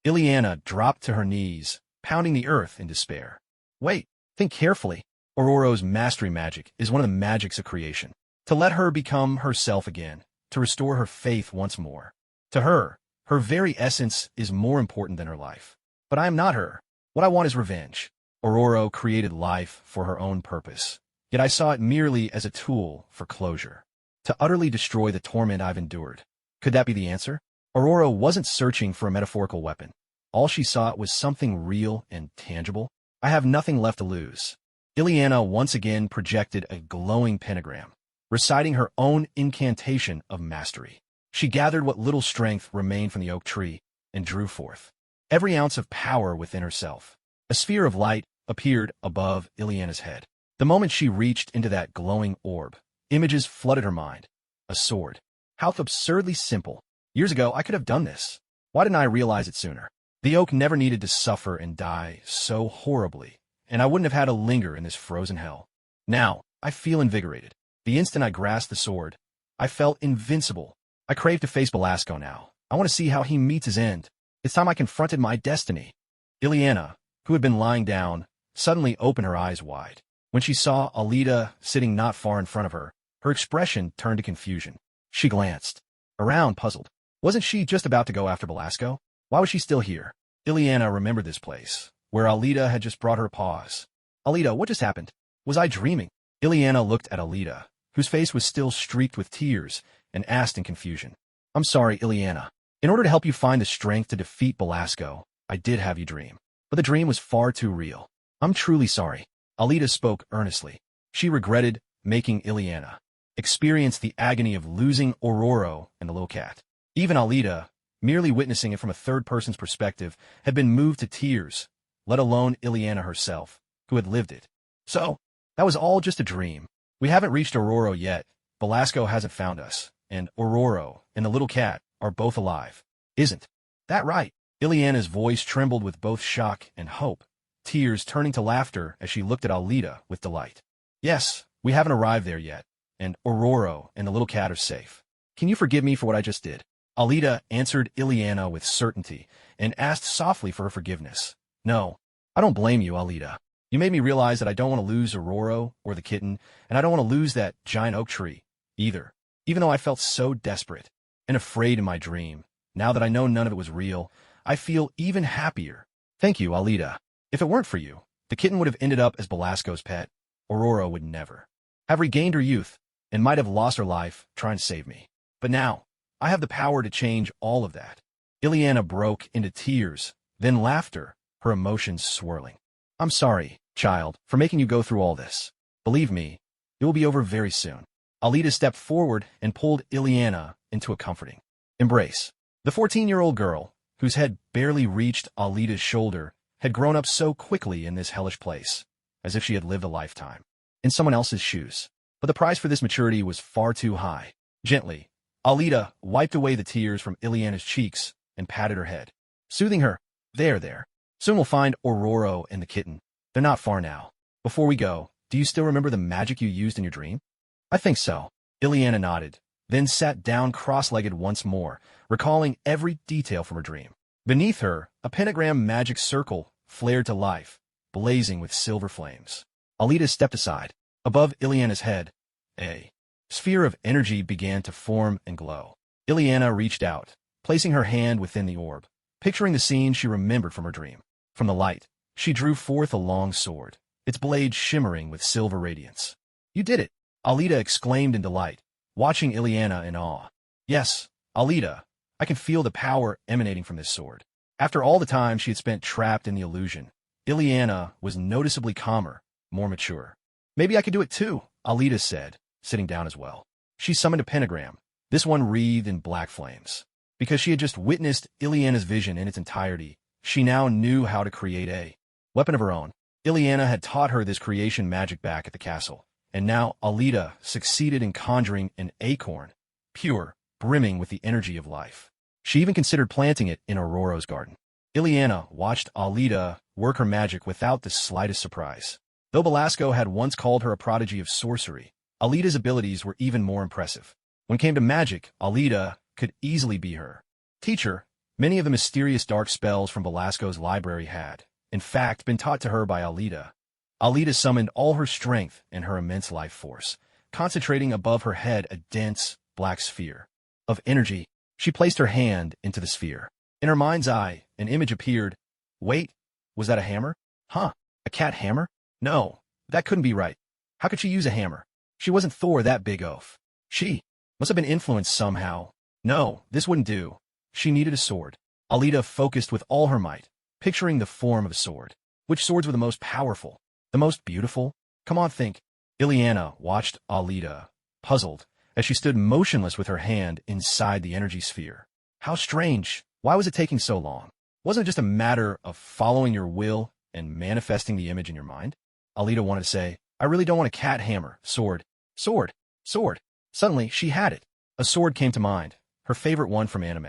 Ileana dropped to her knees, pounding the earth in despair. Wait, think carefully. Aurora's mastery magic is one of the magics of creation. To let her become herself again, to restore her faith once more. To her, her very essence is more important than her life. But I am not her. What I want is revenge. Aurora created life for her own purpose, yet I saw it merely as a tool for closure. To utterly destroy the torment I've endured. Could that be the answer? Aurora wasn't searching for a metaphorical weapon. All she sought was something real and tangible. I have nothing left to lose. Ileana once again projected a glowing pentagram, reciting her own incantation of mastery. She gathered what little strength remained from the oak tree and drew forth every ounce of power within herself. A sphere of light appeared above Ileana's head. The moment she reached into that glowing orb, images flooded her mind. A sword. How absurdly simple. Years ago, I could have done this. Why didn't I realize it sooner? The oak never needed to suffer and die so horribly, and I wouldn't have had to linger in this frozen hell. Now, I feel invigorated. The instant I grasped the sword, I felt invincible. I crave to face Belasco now. I want to see how he meets his end. It's time I confronted my destiny. Ileana, who had been lying down, suddenly opened her eyes wide. When she saw Alita sitting not far in front of her, her expression turned to confusion. She glanced around, puzzled. Wasn't she just about to go after Belasco? Why was she still here? Ileana remembered this place, where Alita had just brought her paws. Alita, what just happened? Was I dreaming? Ileana looked at Alita, whose face was still streaked with tears, and asked in confusion. I'm sorry, Ileana. In order to help you find the strength to defeat Belasco, I did have you dream. But the dream was far too real. I'm truly sorry. Alita spoke earnestly. She regretted making Ileana experience the agony of losing Aurora and the little cat. Even Alita, merely witnessing it from a third person's perspective, had been moved to tears, let alone Ileana herself, who had lived it. So, that was all just a dream. We haven't reached Aurora yet. Belasco hasn't found us, and Aurora and the little cat are both alive. Isn't that right? Ileana's voice trembled with both shock and hope, tears turning to laughter as she looked at Alita with delight. Yes, we haven't arrived there yet, and Aurora and the little cat are safe. Can you forgive me for what I just did? Alita answered Ileana with certainty and asked softly for her forgiveness. No, I don't blame you, Alita. You made me realize that I don't want to lose Aurora or the kitten, and I don't want to lose that giant oak tree, either. Even though I felt so desperate and afraid in my dream, now that I know none of it was real, I feel even happier. Thank you, Alita. If it weren't for you, the kitten would have ended up as Belasco's pet. Aurora would never have regained her youth and might have lost her life trying to save me. But now, I have the power to change all of that. Ileana broke into tears, then laughter, her emotions swirling. I'm sorry, child, for making you go through all this. Believe me, it will be over very soon. Alita stepped forward and pulled Ileana into a comforting embrace. The 14-year-old girl, whose head barely reached Alita's shoulder, had grown up so quickly in this hellish place, as if she had lived a lifetime in someone else's shoes. But the price for this maturity was far too high. Gently, Alita wiped away the tears from Ileana's cheeks and patted her head, soothing her. There. Soon we'll find Aurora and the kitten. They're not far now. Before we go, do you still remember the magic you used in your dream? I think so. Ileana nodded, then sat down cross-legged once more, recalling every detail from her dream. Beneath her, a pentagram magic circle flared to life, blazing with silver flames. Alita stepped aside. Above Ileana's head, a sphere of energy began to form and glow. Ileana reached out, placing her hand within the orb. Picturing the scene she remembered from her dream. From the light, she drew forth a long sword, its blade shimmering with silver radiance. You did it! Alita exclaimed in delight, watching Ileana in awe. Yes, Alita, I can feel the power emanating from this sword. After all the time she had spent trapped in the illusion, Ileana was noticeably calmer, more mature. Maybe I could do it too, Alita said, sitting down as well. She summoned a pentagram, this one wreathed in black flames. Because she had just witnessed Ileana's vision in its entirety, she now knew how to create a weapon of her own. Ileana had taught her this creation magic back at the castle, and now Alita succeeded in conjuring an acorn, pure, brimming with the energy of life. She even considered planting it in Aurora's garden. Ileana watched Alita work her magic without the slightest surprise. Though Belasco had once called her a prodigy of sorcery, Alita's abilities were even more impressive. When it came to magic, Alita could easily be her teacher. Many of the mysterious dark spells from Belasco's library had, in fact, been taught to her by Alita. Alita summoned all her strength and her immense life force, concentrating above her head a dense, black sphere of energy. She placed her hand into the sphere. In her mind's eye, an image appeared. Wait, was that a hammer? Huh, a cat hammer? No, that couldn't be right. How could she use a hammer? She wasn't Thor that big oaf. She must have been influenced somehow. No, this wouldn't do. She needed a sword. Alita focused with all her might, picturing the form of a sword. Which swords were the most powerful? The most beautiful? Come on, think. Ileana watched Alita, puzzled, as she stood motionless with her hand inside the energy sphere. How strange. Why was it taking so long? Wasn't it just a matter of following your will and manifesting the image in your mind? Alita wanted to say, I really don't want a cat hammer, sword, sword, sword. Suddenly, she had it. A sword came to mind, her favorite one from anime.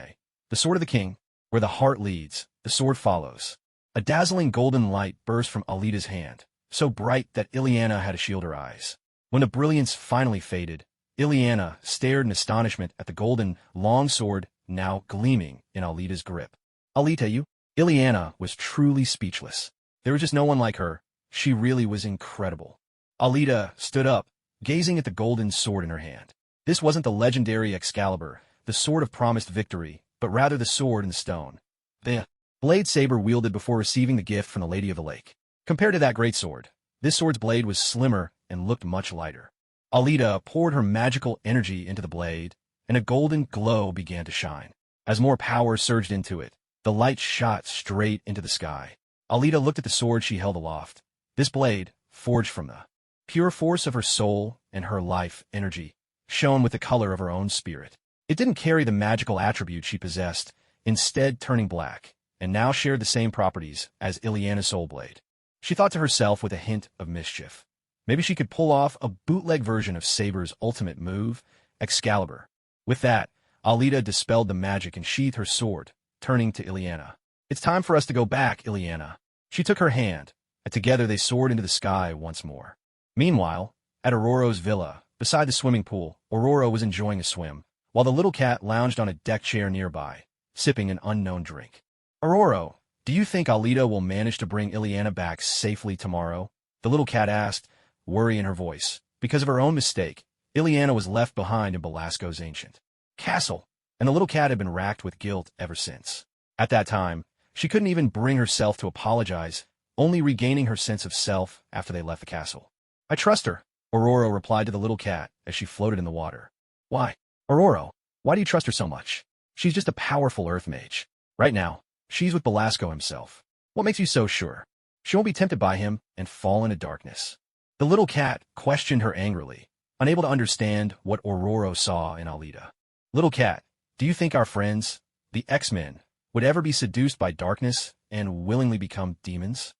The sword of the king, where the heart leads, the sword follows. A dazzling golden light burst from Alita's hand, so bright that Ileana had to shield her eyes. When the brilliance finally faded, Ileana stared in astonishment at the golden, long sword now gleaming in Alita's grip. Alita, you? Ileana was truly speechless. There was just no one like her. She really was incredible. Alita stood up, gazing at the golden sword in her hand. This wasn't the legendary Excalibur, the sword of promised victory, but rather the sword in the stone. The blade saber wielded before receiving the gift from the Lady of the Lake. Compared to that great sword, this sword's blade was slimmer and looked much lighter. Alita poured her magical energy into the blade, and a golden glow began to shine. As more power surged into it, the light shot straight into the sky. Alita looked at the sword she held aloft. This blade, forged from the pure force of her soul and her life energy, shone with the color of her own spirit. It didn't carry the magical attributes she possessed, instead turning black, and now shared the same properties as Ileana's soul blade. She thought to herself with a hint of mischief. Maybe she could pull off a bootleg version of Saber's ultimate move, Excalibur. With that, Alita dispelled the magic and sheathed her sword, turning to Ileana. It's time for us to go back, Ileana. She took her hand, and together they soared into the sky once more. Meanwhile, at Aurora's villa, beside the swimming pool, Aurora was enjoying a swim, while the little cat lounged on a deck chair nearby, sipping an unknown drink. Aurora, do you think Alita will manage to bring Ileana back safely tomorrow? The little cat asked, worry in her voice. Because of her own mistake, Ileana was left behind in Belasco's ancient castle, and the little cat had been racked with guilt ever since. At that time, she couldn't even bring herself to apologize, only regaining her sense of self after they left the castle. I trust her, Aurora replied to the little cat as she floated in the water. Why? Aurora, why do you trust her so much? She's just a powerful earth mage. Right now, she's with Belasco himself. What makes you so sure? She won't be tempted by him and fall into darkness. The little cat questioned her angrily, unable to understand what Aurora saw in Alita. Little cat, do you think our friends, the X-Men, would ever be seduced by darkness and willingly become demons?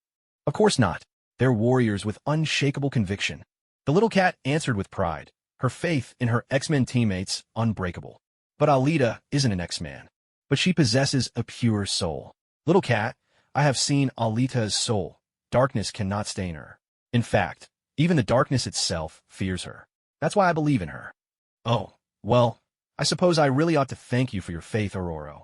Of course not. They're warriors with unshakable conviction. The little cat answered with pride, her faith in her X-Men teammates unbreakable. But Alita isn't an X-Man, but she possesses a pure soul. Little cat, I have seen Alita's soul. Darkness cannot stain her. In fact, even the darkness itself fears her. That's why I believe in her. Oh, well, I suppose I really ought to thank you for your faith, Aurora.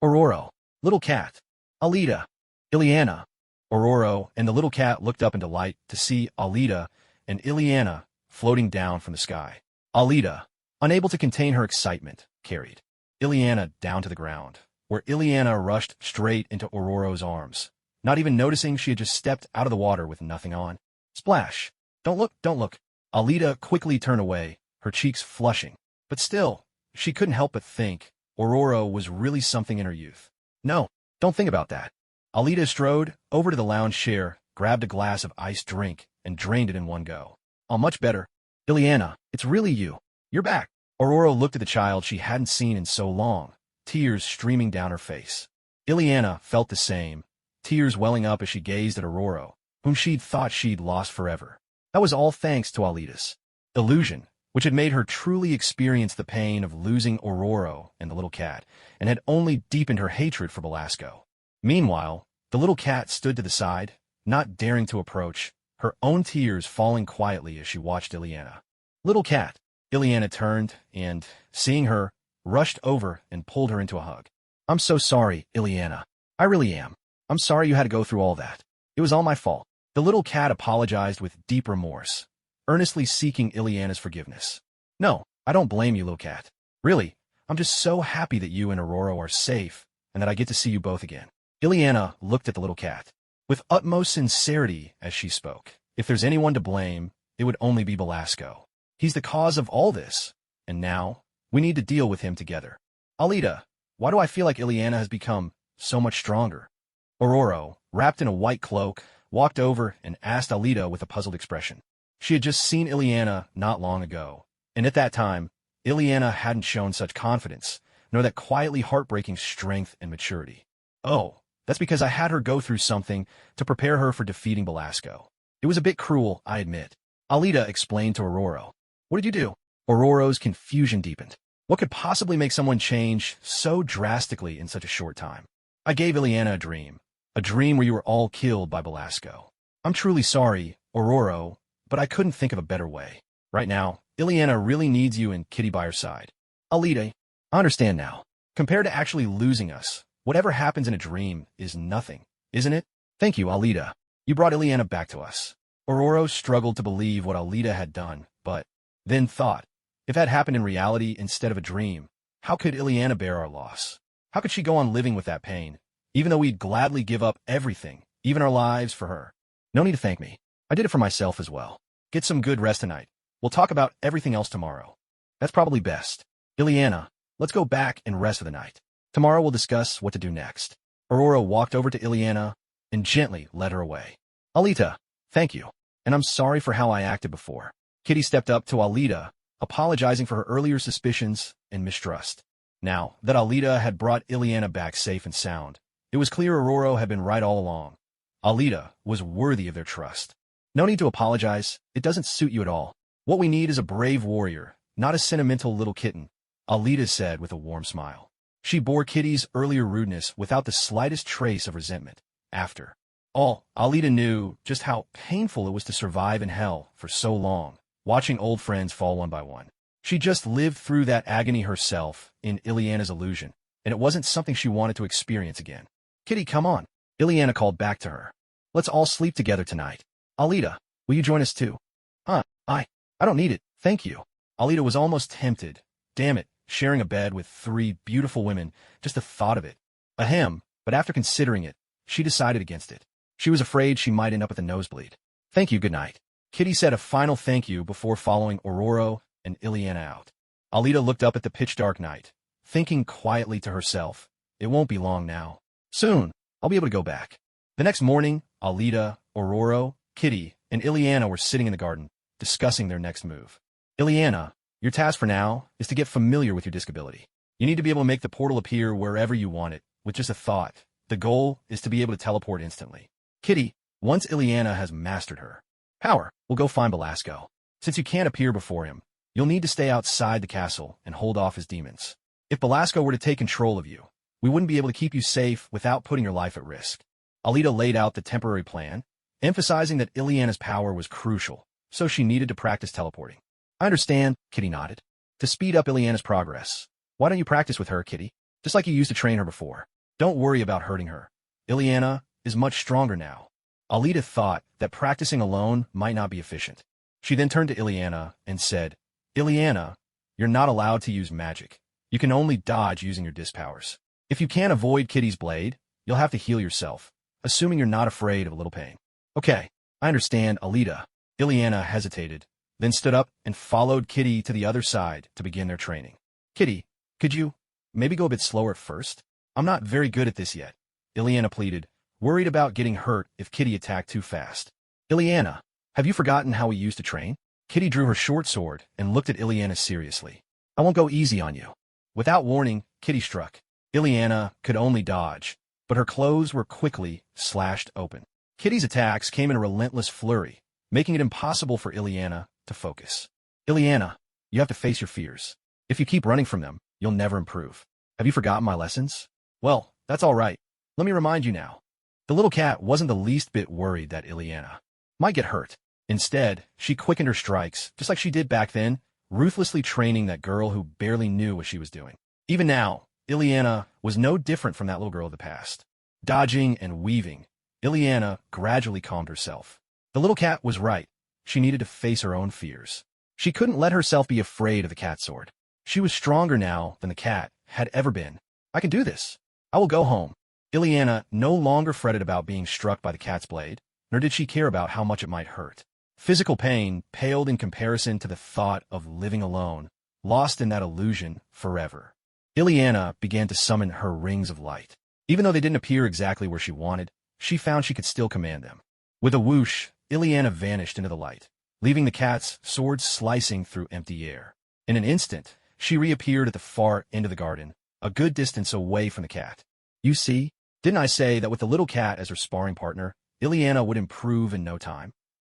Aurora, little cat, Alita, Ileana. Aurora and the little cat looked up into light to see Alita and Ileana floating down from the sky. Alita, unable to contain her excitement, carried Ileana down to the ground, where Ileana rushed straight into Aurora's arms, not even noticing she had just stepped out of the water with nothing on. Splash! Don't look, don't look. Alita quickly turned away, her cheeks flushing. But still, she couldn't help but think Aurora was really something in her youth. No, don't think about that. Alita strode over to the lounge chair, grabbed a glass of iced drink, and drained it in one go. Oh, much better. Ileana, it's really you. You're back. Aurora looked at the child she hadn't seen in so long, tears streaming down her face. Ileana felt the same, tears welling up as she gazed at Aurora, whom she'd thought she'd lost forever. That was all thanks to Alita's illusion, which had made her truly experience the pain of losing Aurora and the little cat, and had only deepened her hatred for Belasco. Meanwhile, the little cat stood to the side, not daring to approach, her own tears falling quietly as she watched Ileana. Little cat. Ileana turned and, seeing her, rushed over and pulled her into a hug. I'm so sorry, Ileana. I really am. I'm sorry you had to go through all that. It was all my fault. The little cat apologized with deep remorse, earnestly seeking Ileana's forgiveness. No, I don't blame you, little cat. Really, I'm just so happy that you and Aurora are safe and that I get to see you both again. Ileana looked at the little cat with utmost sincerity as she spoke. If there's anyone to blame, it would only be Belasco. He's the cause of all this, and now we need to deal with him together. Alita, why do I feel like Ileana has become so much stronger? Aurora, wrapped in a white cloak, walked over and asked Alita with a puzzled expression. She had just seen Ileana not long ago, and at that time, Ileana hadn't shown such confidence, nor that quietly heartbreaking strength and maturity. Oh, that's because I had her go through something to prepare her for defeating Belasco. It was a bit cruel, I admit. Alita explained to Aurora. What did you do? Aurora's confusion deepened. What could possibly make someone change so drastically in such a short time? I gave Ileana a dream where you were all killed by Belasco. I'm truly sorry, Aurora, but I couldn't think of a better way. Right now, Ileana really needs you and Kitty by her side. Alita, I understand now. Compared to actually losing us, whatever happens in a dream is nothing, isn't it? Thank you, Alita. You brought Ileana back to us. Aurora struggled to believe what Alita had done, but then thought, if that happened in reality instead of a dream, how could Ileana bear our loss? How could she go on living with that pain, even though we'd gladly give up everything, even our lives, for her? No need to thank me. I did it for myself as well. Get some good rest tonight. We'll talk about everything else tomorrow. That's probably best. Ileana, let's go back and rest for the night. Tomorrow we'll discuss what to do next. Aurora walked over to Ileana and gently led her away. Alita, thank you. And I'm sorry for how I acted before. Kitty stepped up to Alita, apologizing for her earlier suspicions and mistrust. Now that Alita had brought Ileana back safe and sound, it was clear Aurora had been right all along. Alita was worthy of their trust. No need to apologize. It doesn't suit you at all. What we need is a brave warrior, not a sentimental little kitten, Alita said with a warm smile. She bore Kitty's earlier rudeness without the slightest trace of resentment. After all, Alita knew just how painful it was to survive in hell for so long, watching old friends fall one by one. She just lived through that agony herself in Ileana's illusion, and it wasn't something she wanted to experience again. Kitty, come on. Ileana called back to her. Let's all sleep together tonight. Alita, will you join us too? I don't need it, thank you. Alita was almost tempted. Damn it, sharing a bed with 3 beautiful women, just the thought of it. Ahem, but after considering it, she decided against it. She was afraid she might end up at the nosebleed. Thank you, good night. Kitty said a final thank you before following Aurora and Ileana out. Alita looked up at the pitch-dark night, thinking quietly to herself, it won't be long now. Soon, I'll be able to go back. The next morning, Alita, Aurora, Kitty, and Ileana were sitting in the garden, discussing their next move. Ileana, your task for now is to get familiar with your disability. You need to be able to make the portal appear wherever you want it, with just a thought. The goal is to be able to teleport instantly. Kitty, once Ileana has mastered her power, we'll go find Belasco. Since you can't appear before him, you'll need to stay outside the castle and hold off his demons. If Belasco were to take control of you, we wouldn't be able to keep you safe without putting your life at risk. Alita laid out the temporary plan, emphasizing that Ileana's power was crucial, so she needed to practice teleporting. I understand, Kitty nodded. To speed up Ileana's progress, why don't you practice with her, Kitty? Just like you used to train her before. Don't worry about hurting her. Ileana is much stronger now. Alita thought that practicing alone might not be efficient. She then turned to Ileana and said, Ileana, you're not allowed to use magic. You can only dodge using your disc powers. If you can't avoid Kitty's blade, you'll have to heal yourself, assuming you're not afraid of a little pain. Okay, I understand, Alita. Ileana hesitated, then stood up and followed Kitty to the other side to begin their training. Kitty, could you maybe go a bit slower at first? I'm not very good at this yet, Ileana pleaded, worried about getting hurt if Kitty attacked too fast. Ileana, have you forgotten how we used to train? Kitty drew her short sword and looked at Ileana seriously. I won't go easy on you. Without warning, Kitty struck. Ileana could only dodge, but her clothes were quickly slashed open. Kitty's attacks came in a relentless flurry, making it impossible for Ileana to focus. Ileana, you have to face your fears. If you keep running from them, you'll never improve. Have you forgotten my lessons? Well, that's all right. Let me remind you now. The little cat wasn't the least bit worried that Ileana might get hurt. Instead, she quickened her strikes, just like she did back then, ruthlessly training that girl who barely knew what she was doing. Even now, Ileana was no different from that little girl of the past. Dodging and weaving, Ileana gradually calmed herself. The little cat was right. She needed to face her own fears. She couldn't let herself be afraid of the cat sword. She was stronger now than the cat had ever been. I can do this. I will go home. Ileana no longer fretted about being struck by the cat's blade, nor did she care about how much it might hurt. Physical pain paled in comparison to the thought of living alone, lost in that illusion forever. Ileana began to summon her rings of light. Even though they didn't appear exactly where she wanted, she found she could still command them. With a whoosh, Ileana vanished into the light, leaving the cat's sword slicing through empty air. In an instant, she reappeared at the far end of the garden, a good distance away from the cat. You see, didn't I say that with the little cat as her sparring partner, Ileana would improve in no time?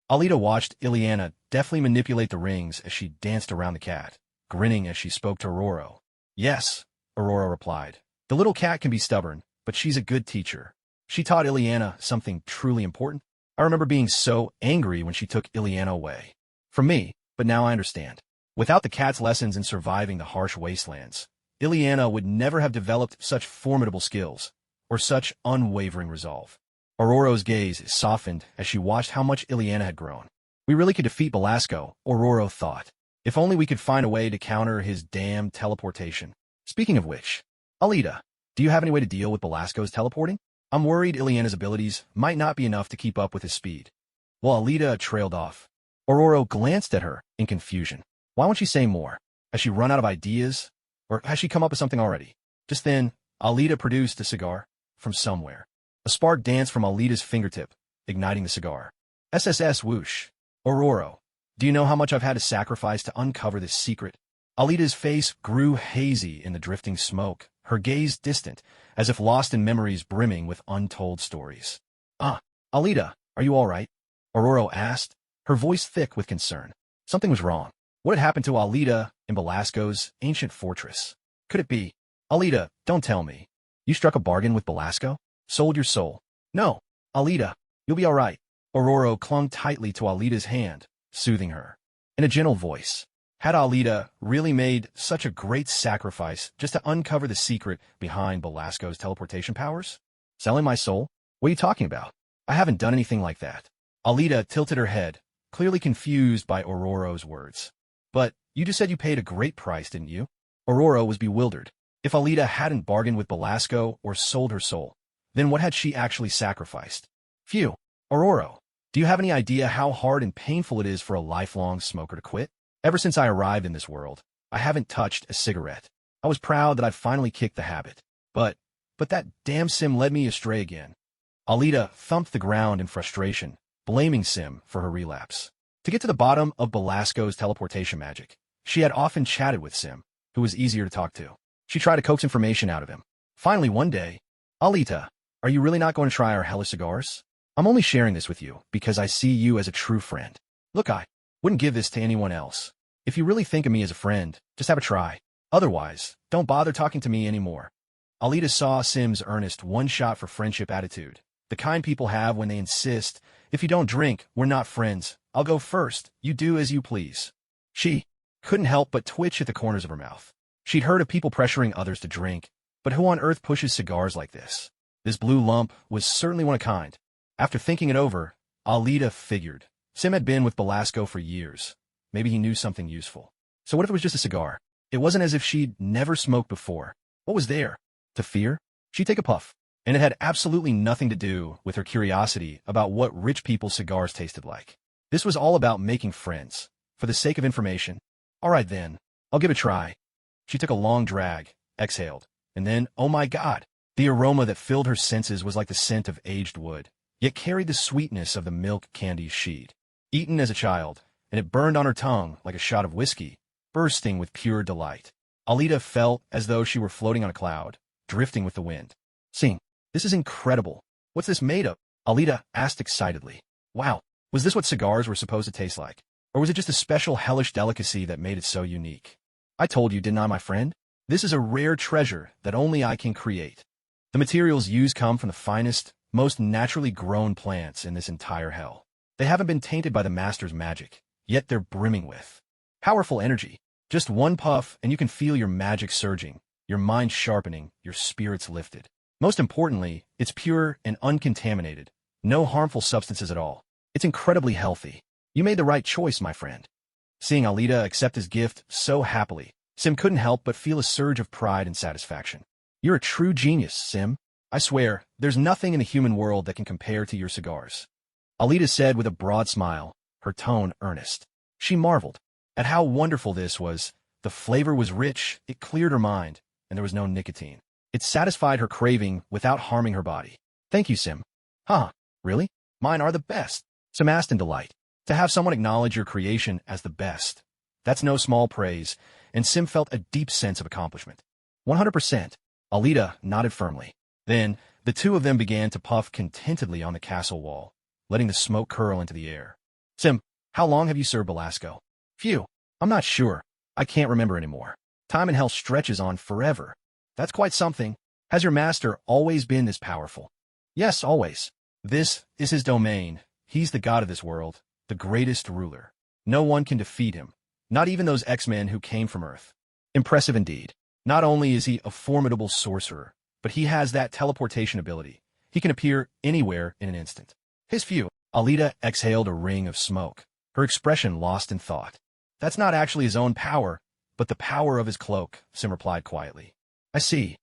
Alita watched Ileana deftly manipulate the rings as she danced around the cat, grinning as she spoke to Aurora. Yes, Aurora replied. The little cat can be stubborn, but she's a good teacher. She taught Ileana something truly important. I remember being so angry when she took Ileana away from me, but now I understand. Without the cat's lessons in surviving the harsh wastelands, Ileana would never have developed such formidable skills, or such unwavering resolve. Aurora's gaze softened as she watched how much Ileana had grown. We really could defeat Belasco, Aurora thought. If only we could find a way to counter his damned teleportation. Speaking of which, Alita, do you have any way to deal with Belasco's teleporting? I'm worried Ileana's abilities might not be enough to keep up with his speed. While Alita trailed off, Aurora glanced at her in confusion. Why won't she say more? Has she run out of ideas? Or has she come up with something already? Just then, Alita produced a cigar from somewhere. A spark danced from Alita's fingertip, igniting the cigar. SSS whoosh. Aurora, do you know how much I've had to sacrifice to uncover this secret? Alita's face grew hazy in the drifting smoke, her gaze distant, as if lost in memories brimming with untold stories. Alita, are you all right? Aurora asked, her voice thick with concern. Something was wrong. What had happened to Alita in Belasco's ancient fortress? Could it be? Alita, don't tell me. You struck a bargain with Belasco? Sold your soul? No, Alita, you'll be all right. Aurora clung tightly to Alita's hand, soothing her. In a gentle voice, had Alita really made such a great sacrifice just to uncover the secret behind Belasco's teleportation powers? Selling my soul? What are you talking about? I haven't done anything like that. Alita tilted her head, clearly confused by Aurora's words. But you just said you paid a great price, didn't you? Aurora was bewildered. If Alita hadn't bargained with Belasco or sold her soul, then what had she actually sacrificed? Phew. Aurora, do you have any idea how hard and painful it is for a lifelong smoker to quit? Ever since I arrived in this world, I haven't touched a cigarette. I was proud that I'd finally kicked the habit. But that damn Sim led me astray again. Alita thumped the ground in frustration, blaming Sim for her relapse. To get to the bottom of Belasco's teleportation magic, she had often chatted with Sim, who was easier to talk to. She tried to coax information out of him. Finally, one day, Alita, are you really not going to try our hellish cigars? I'm only sharing this with you because I see you as a true friend. Look, I wouldn't give this to anyone else. If you really think of me as a friend, just have a try. Otherwise, don't bother talking to me anymore. Alita saw Sim's earnest one-shot-for-friendship attitude, the kind people have when they insist, if you don't drink, we're not friends. I'll go first. You do as you please. She couldn't help but twitch at the corners of her mouth. She'd heard of people pressuring others to drink, but who on earth pushes cigars like this? This blue lump was certainly one of a kind. After thinking it over, Alita figured. Sim had been with Belasco for years. Maybe he knew something useful. So what if it was just a cigar? It wasn't as if she'd never smoked before. What was there? To fear? She'd take a puff. And it had absolutely nothing to do with her curiosity about what rich people's cigars tasted like. This was all about making friends, for the sake of information. All right then, I'll give it a try. She took a long drag, exhaled, and then, oh my God, the aroma that filled her senses was like the scent of aged wood, yet carried the sweetness of the milk candy she'd eaten as a child, and it burned on her tongue like a shot of whiskey, bursting with pure delight. Alita felt as though she were floating on a cloud, drifting with the wind. Sing, this is incredible. What's this made of? Alita asked excitedly. Wow, was this what cigars were supposed to taste like? Or was it just a special hellish delicacy that made it so unique? I told you, didn't I, my friend? This is a rare treasure that only I can create. The materials used come from the finest, most naturally grown plants in this entire hell. They haven't been tainted by the master's magic, yet they're brimming with powerful energy. Just one puff and you can feel your magic surging, your mind sharpening, your spirits lifted. Most importantly, it's pure and uncontaminated, no harmful substances at all. It's incredibly healthy. You made the right choice, my friend. Seeing Alita accept his gift so happily, Sim couldn't help but feel a surge of pride and satisfaction. You're a true genius, Sim. I swear, there's nothing in the human world that can compare to your cigars. Alita said with a broad smile, her tone earnest. She marveled at how wonderful this was. The flavor was rich, it cleared her mind, and there was no nicotine. It satisfied her craving without harming her body. Thank you, Sim. Huh, really? Mine are the best. Sim asked in delight. To have someone acknowledge your creation as the best, that's no small praise, and Sim felt a deep sense of accomplishment. 100%. Alita nodded firmly. Then, the two of them began to puff contentedly on the castle wall, letting the smoke curl into the air. Sim, how long have you served Belasco? Phew, I'm not sure. I can't remember anymore. Time in hell stretches on forever. That's quite something. Has your master always been this powerful? Yes, always. This is his domain. He's the god of this world, the greatest ruler. No one can defeat him, not even those X-Men who came from Earth. Impressive indeed. Not only is he a formidable sorcerer, but he has that teleportation ability. He can appear anywhere in an instant. His phew. Alita exhaled a ring of smoke, her expression lost in thought. That's not actually his own power, but the power of his cloak, Sim replied quietly. I see.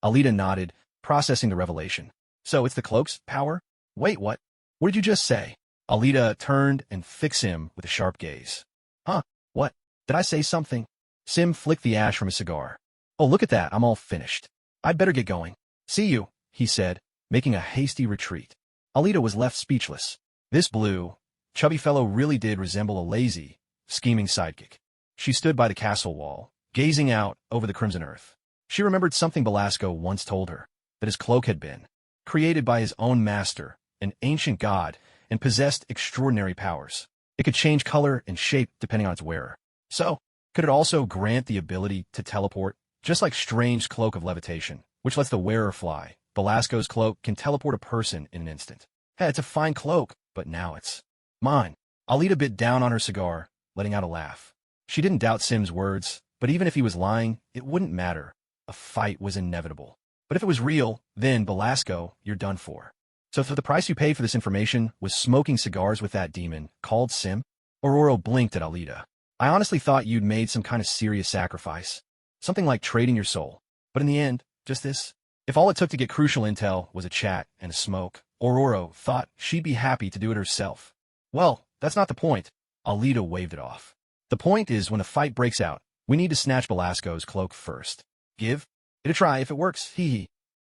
Alita nodded, processing the revelation. So it's the cloak's power? Wait, what? What did you just say? Alita turned and fixed Sim with a sharp gaze. Huh? What? Did I say something? Sim flicked the ash from his cigar. Oh, look at that, I'm all finished. I'd better get going. See you, he said, making a hasty retreat. Alita was left speechless. This blue, chubby fellow really did resemble a lazy, scheming sidekick. She stood by the castle wall, gazing out over the crimson earth. She remembered something Belasco once told her, that his cloak had been created by his own master, an ancient god, and possessed extraordinary powers. It could change color and shape depending on its wearer. So, could it also grant the ability to teleport? Just like Strange's cloak of levitation, which lets the wearer fly, Belasco's cloak can teleport a person in an instant. Hey, it's a fine cloak, but now it's mine. Alita bit down on her cigar, letting out a laugh. She didn't doubt Sim's words, but even if he was lying, it wouldn't matter. A fight was inevitable. But if it was real, then, Belasco, you're done for. So for the price you paid for this information was smoking cigars with that demon, called Sim? Ororo blinked at Alita. I honestly thought you'd made some kind of serious sacrifice. Something like trading your soul. But in the end, just this? If all it took to get crucial intel was a chat and a smoke, Ororo thought she'd be happy to do it herself. Well, that's not the point. Alita waved it off. The point is when a fight breaks out, we need to snatch Belasco's cloak first. Give it a try if it works, hee.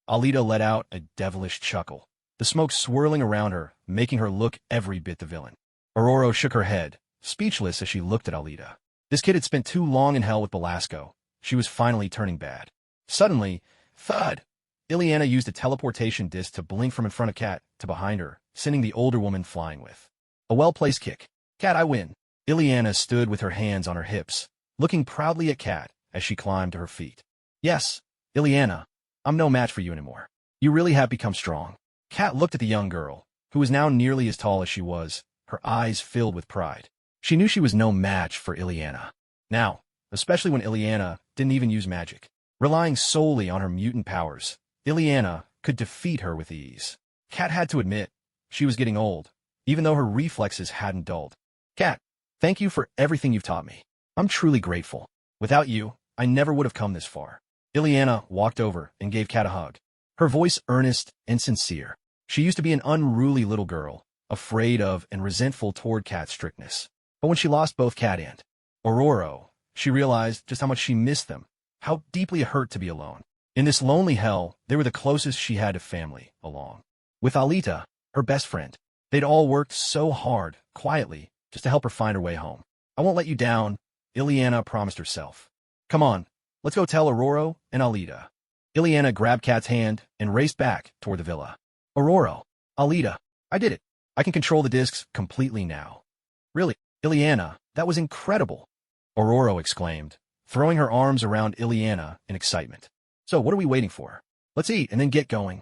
Alita let out a devilish chuckle, the smoke swirling around her, making her look every bit the villain. Ororo shook her head, speechless as she looked at Alita. This kid had spent too long in hell with Belasco. She was finally turning bad. Suddenly, thud! Ileana used a teleportation disc to blink from in front of Cat to behind her, sending the older woman flying with a well-placed kick. Cat, I win. Ileana stood with her hands on her hips, looking proudly at Cat as she climbed to her feet. Yes, Ileana, I'm no match for you anymore. You really have become strong. Cat looked at the young girl, who was now nearly as tall as she was, her eyes filled with pride. She knew she was no match for Ileana. Now, especially when Ileana didn't even use magic. Relying solely on her mutant powers, Ileana could defeat her with ease. Cat had to admit, she was getting old, even though her reflexes hadn't dulled. Cat, thank you for everything you've taught me. I'm truly grateful. Without you, I never would have come this far. Ileana walked over and gave Cat a hug, her voice earnest and sincere. She used to be an unruly little girl, afraid of and resentful toward Cat's strictness. But when she lost both Cat and Ororo, she realized just how much she missed them, how deeply it hurt to be alone. In this lonely hell, they were the closest she had to family, along with Alita, her best friend. They'd all worked so hard, quietly, just to help her find her way home. I won't let you down, Ileana promised herself. Come on, let's go tell Ororo and Alita. Ileana grabbed Cat's hand and raced back toward the villa. Ororo, Alita, I did it. I can control the discs completely now. Really, Ileana, that was incredible, Ororo exclaimed, throwing her arms around Ileana in excitement. So what are we waiting for? Let's eat and then get going.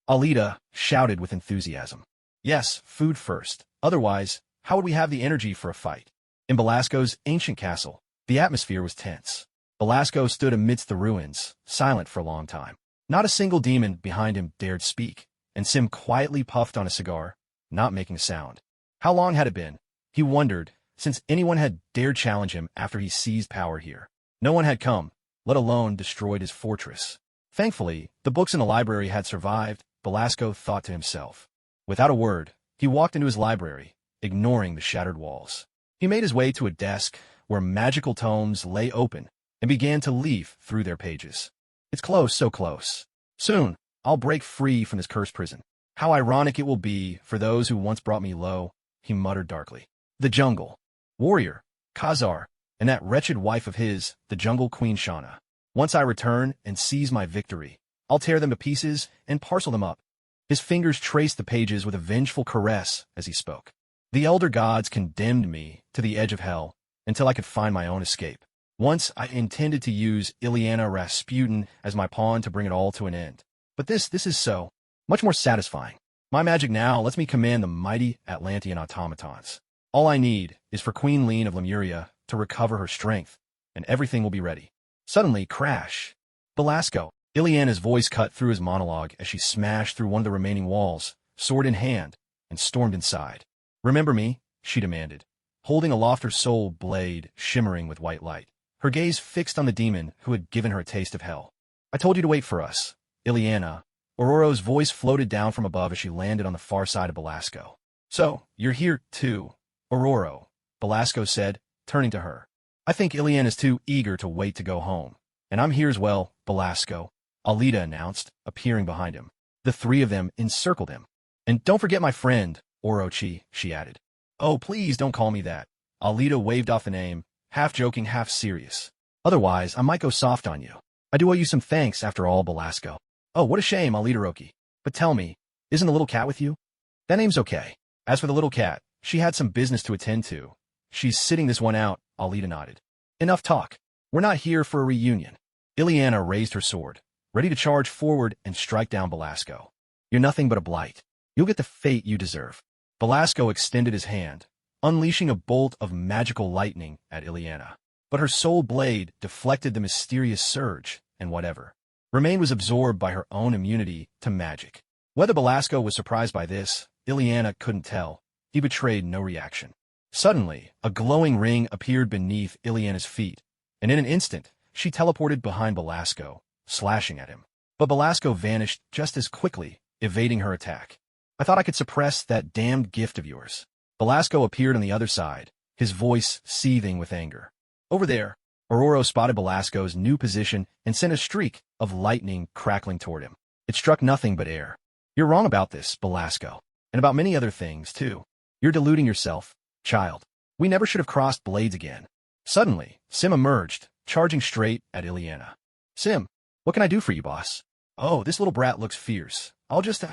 Alita shouted with enthusiasm. Yes, food first. Otherwise, how would we have the energy for a fight? In Belasco's ancient castle, the atmosphere was tense. Belasco stood amidst the ruins, silent for a long time. Not a single demon behind him dared speak, and Sim quietly puffed on a cigar, not making a sound. How long had it been, he wondered, since anyone had dared challenge him after he seized power here? No one had come, let alone destroyed his fortress. Thankfully, the books in the library had survived, Belasco thought to himself. Without a word, he walked into his library, ignoring the shattered walls. He made his way to a desk where magical tomes lay open and began to leaf through their pages. It's close, so close. Soon, I'll break free from this cursed prison. How ironic it will be for those who once brought me low, he muttered darkly. The jungle. Warrior, Khazar, and that wretched wife of his, the jungle queen Shauna. Once I return and seize my victory, I'll tear them to pieces and parcel them up. His fingers traced the pages with a vengeful caress as he spoke. The elder gods condemned me to the edge of hell until I could find my own escape. Once I intended to use Ileana Rasputin as my pawn to bring it all to an end. But this is so much more satisfying. My magic now lets me command the mighty Atlantean automatons. All I need is for Queen Lean of Lemuria to recover her strength, and everything will be ready. Suddenly, crash. Belasco. Ileana's voice cut through his monologue as she smashed through one of the remaining walls, sword in hand, and stormed inside. Remember me? She demanded, holding aloft her soul blade shimmering with white light, her gaze fixed on the demon who had given her a taste of hell. I told you to wait for us, Ileana. Aurora's voice floated down from above as she landed on the far side of Belasco. So, you're here, too, Aurora, Belasco said, turning to her. I think Ileana's too eager to wait to go home. And I'm here as well, Belasco, Alita announced, appearing behind him. The three of them encircled him. And don't forget my friend, Orochi, she added. Oh, please don't call me that. Alita waved off the name, half joking, half serious. Otherwise, I might go soft on you. I do owe you some thanks after all, Belasco. Oh, what a shame, Alita-roki. But tell me, isn't the little cat with you? That name's okay. As for the little cat, she had some business to attend to. She's sitting this one out, Alita nodded. Enough talk. We're not here for a reunion. Ileana raised her sword, ready to charge forward and strike down Belasco. You're nothing but a blight. You'll get the fate you deserve. Belasco extended his hand, unleashing a bolt of magical lightning at Ileana. But her soul blade deflected the mysterious surge, and whatever remained was absorbed by her own immunity to magic. Whether Belasco was surprised by this, Ileana couldn't tell. He betrayed no reaction. Suddenly, a glowing ring appeared beneath Ileana's feet, and in an instant, she teleported behind Belasco, slashing at him. But Belasco vanished just as quickly, evading her attack. I thought I could suppress that damned gift of yours. Belasco appeared on the other side, his voice seething with anger. Over there, Aurora spotted Belasco's new position and sent a streak of lightning crackling toward him. It struck nothing but air. You're wrong about this, Belasco, and about many other things, too. You're deluding yourself, child. We never should have crossed blades again. Suddenly, Sim emerged, charging straight at Ileana. Sim, what can I do for you, boss? Oh, this little brat looks fierce. I'll just...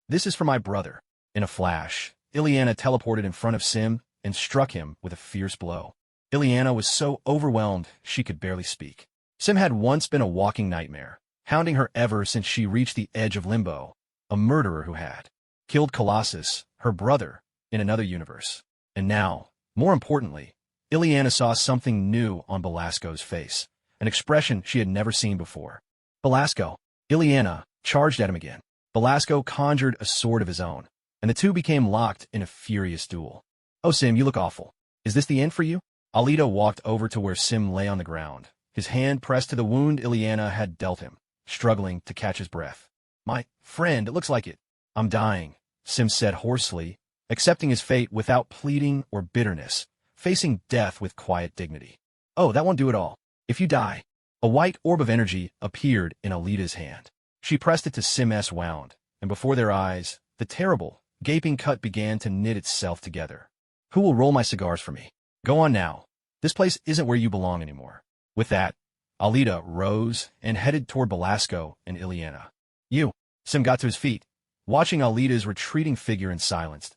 This is for my brother. In a flash, Ileana teleported in front of Sim and struck him with a fierce blow. Ileana was so overwhelmed she could barely speak. Sim had once been a walking nightmare, hounding her ever since she reached the edge of limbo, a murderer who had killed Colossus, her brother, in another universe. And now, more importantly, Ileana saw something new on Belasco's face, an expression she had never seen before. Belasco. Ileana charged at him again. Belasco conjured a sword of his own, and the two became locked in a furious duel. Oh, Sim, you look awful. Is this the end for you? Alita walked over to where Sim lay on the ground, his hand pressed to the wound Ileana had dealt him, struggling to catch his breath. My friend, it looks like it. I'm dying, Sim said hoarsely, accepting his fate without pleading or bitterness, facing death with quiet dignity. Oh, that won't do it all. If you die. A white orb of energy appeared in Alita's hand. She pressed it to Sim's wound, and before their eyes, the terrible, gaping cut began to knit itself together. Who will roll my cigars for me? Go on now. This place isn't where you belong anymore. With that, Alita rose and headed toward Belasco and Ileana. You. Sim got to his feet, watching Alita's retreating figure in silence.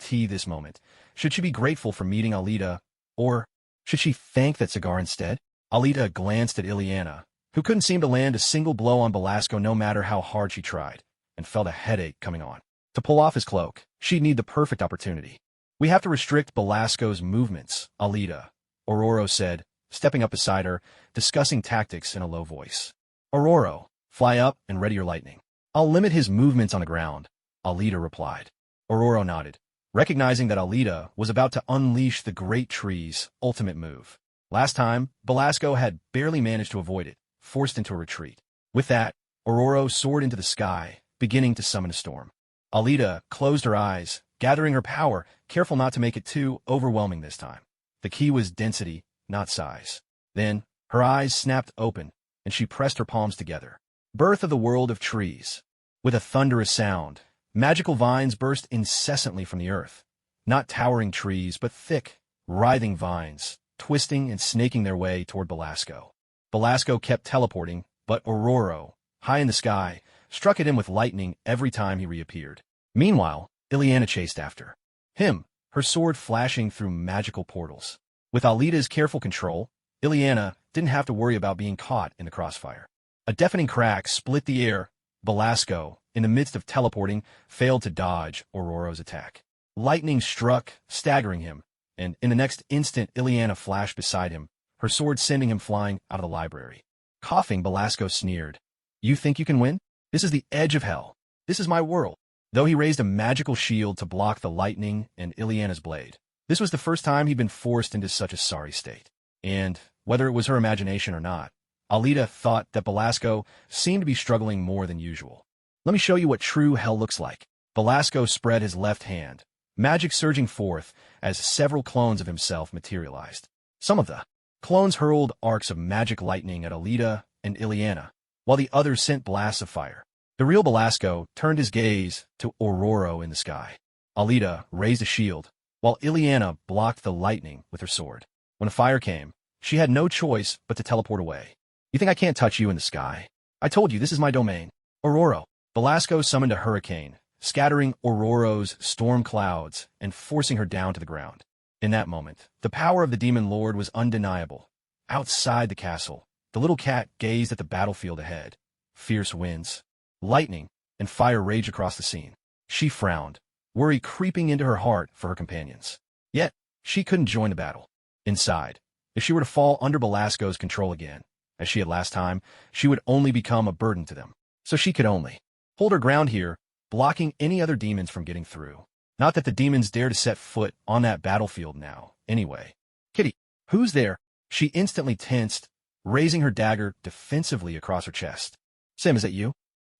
This moment. Should she be grateful for meeting Alita, or should she thank that cigar instead? Alita glanced at Ileana, who couldn't seem to land a single blow on Belasco no matter how hard she tried, and felt a headache coming on. To pull off his cloak, she'd need the perfect opportunity. We have to restrict Belasco's movements, Alita, Aurora said, stepping up beside her, discussing tactics in a low voice. Aurora, fly up and ready your lightning. I'll limit his movements on the ground, Alita replied. Aurora nodded, recognizing that Alita was about to unleash the Great Tree's ultimate move. Last time, Belasco had barely managed to avoid it, forced into a retreat. With that, Ororo soared into the sky, beginning to summon a storm. Alita closed her eyes, gathering her power, careful not to make it too overwhelming this time. The key was density, not size. Then, her eyes snapped open, and she pressed her palms together. Birth of the world of trees. With a thunderous sound, magical vines burst incessantly from the earth. Not towering trees, but thick, writhing vines, twisting and snaking their way toward Belasco. Belasco kept teleporting, but Ororo, high in the sky, struck at him with lightning every time he reappeared. Meanwhile, Ileana chased after him, her sword flashing through magical portals. With Alita's careful control, Ileana didn't have to worry about being caught in the crossfire. A deafening crack split the air. Belasco, in the midst of teleporting, failed to dodge Ororo's attack. Lightning struck, staggering him, and in the next instant Ileana flashed beside him, her sword sending him flying out of the library. Coughing, Belasco sneered. "You think you can win? This is the edge of hell. This is my world." Though he raised a magical shield to block the lightning and Ileana's blade, this was the first time he'd been forced into such a sorry state. And, whether it was her imagination or not, Alita thought that Belasco seemed to be struggling more than usual. "Let me show you what true hell looks like." Belasco spread his left hand, magic surging forth as several clones of himself materialized. Some of the clones hurled arcs of magic lightning at Alita and Ileana, while the others sent blasts of fire. The real Belasco turned his gaze to Ororo in the sky. Alita raised a shield, while Ileana blocked the lightning with her sword. When the fire came, she had no choice but to teleport away. "You think I can't touch you in the sky? I told you this is my domain." "Ororo." Belasco summoned a hurricane, scattering Ororo's storm clouds and forcing her down to the ground. In that moment, the power of the demon lord was undeniable. Outside the castle, the little cat gazed at the battlefield ahead. Fierce winds, lightning, and fire raged across the scene. She frowned, worry creeping into her heart for her companions. Yet, she couldn't join the battle. Inside, if she were to fall under Belasco's control again, as she had last time, she would only become a burden to them. So she could only hold her ground here, blocking any other demons from getting through. Not that the demons dare to set foot on that battlefield now, anyway. "Kitty, who's there?" She instantly tensed, raising her dagger defensively across her chest. "Sim, is that you?"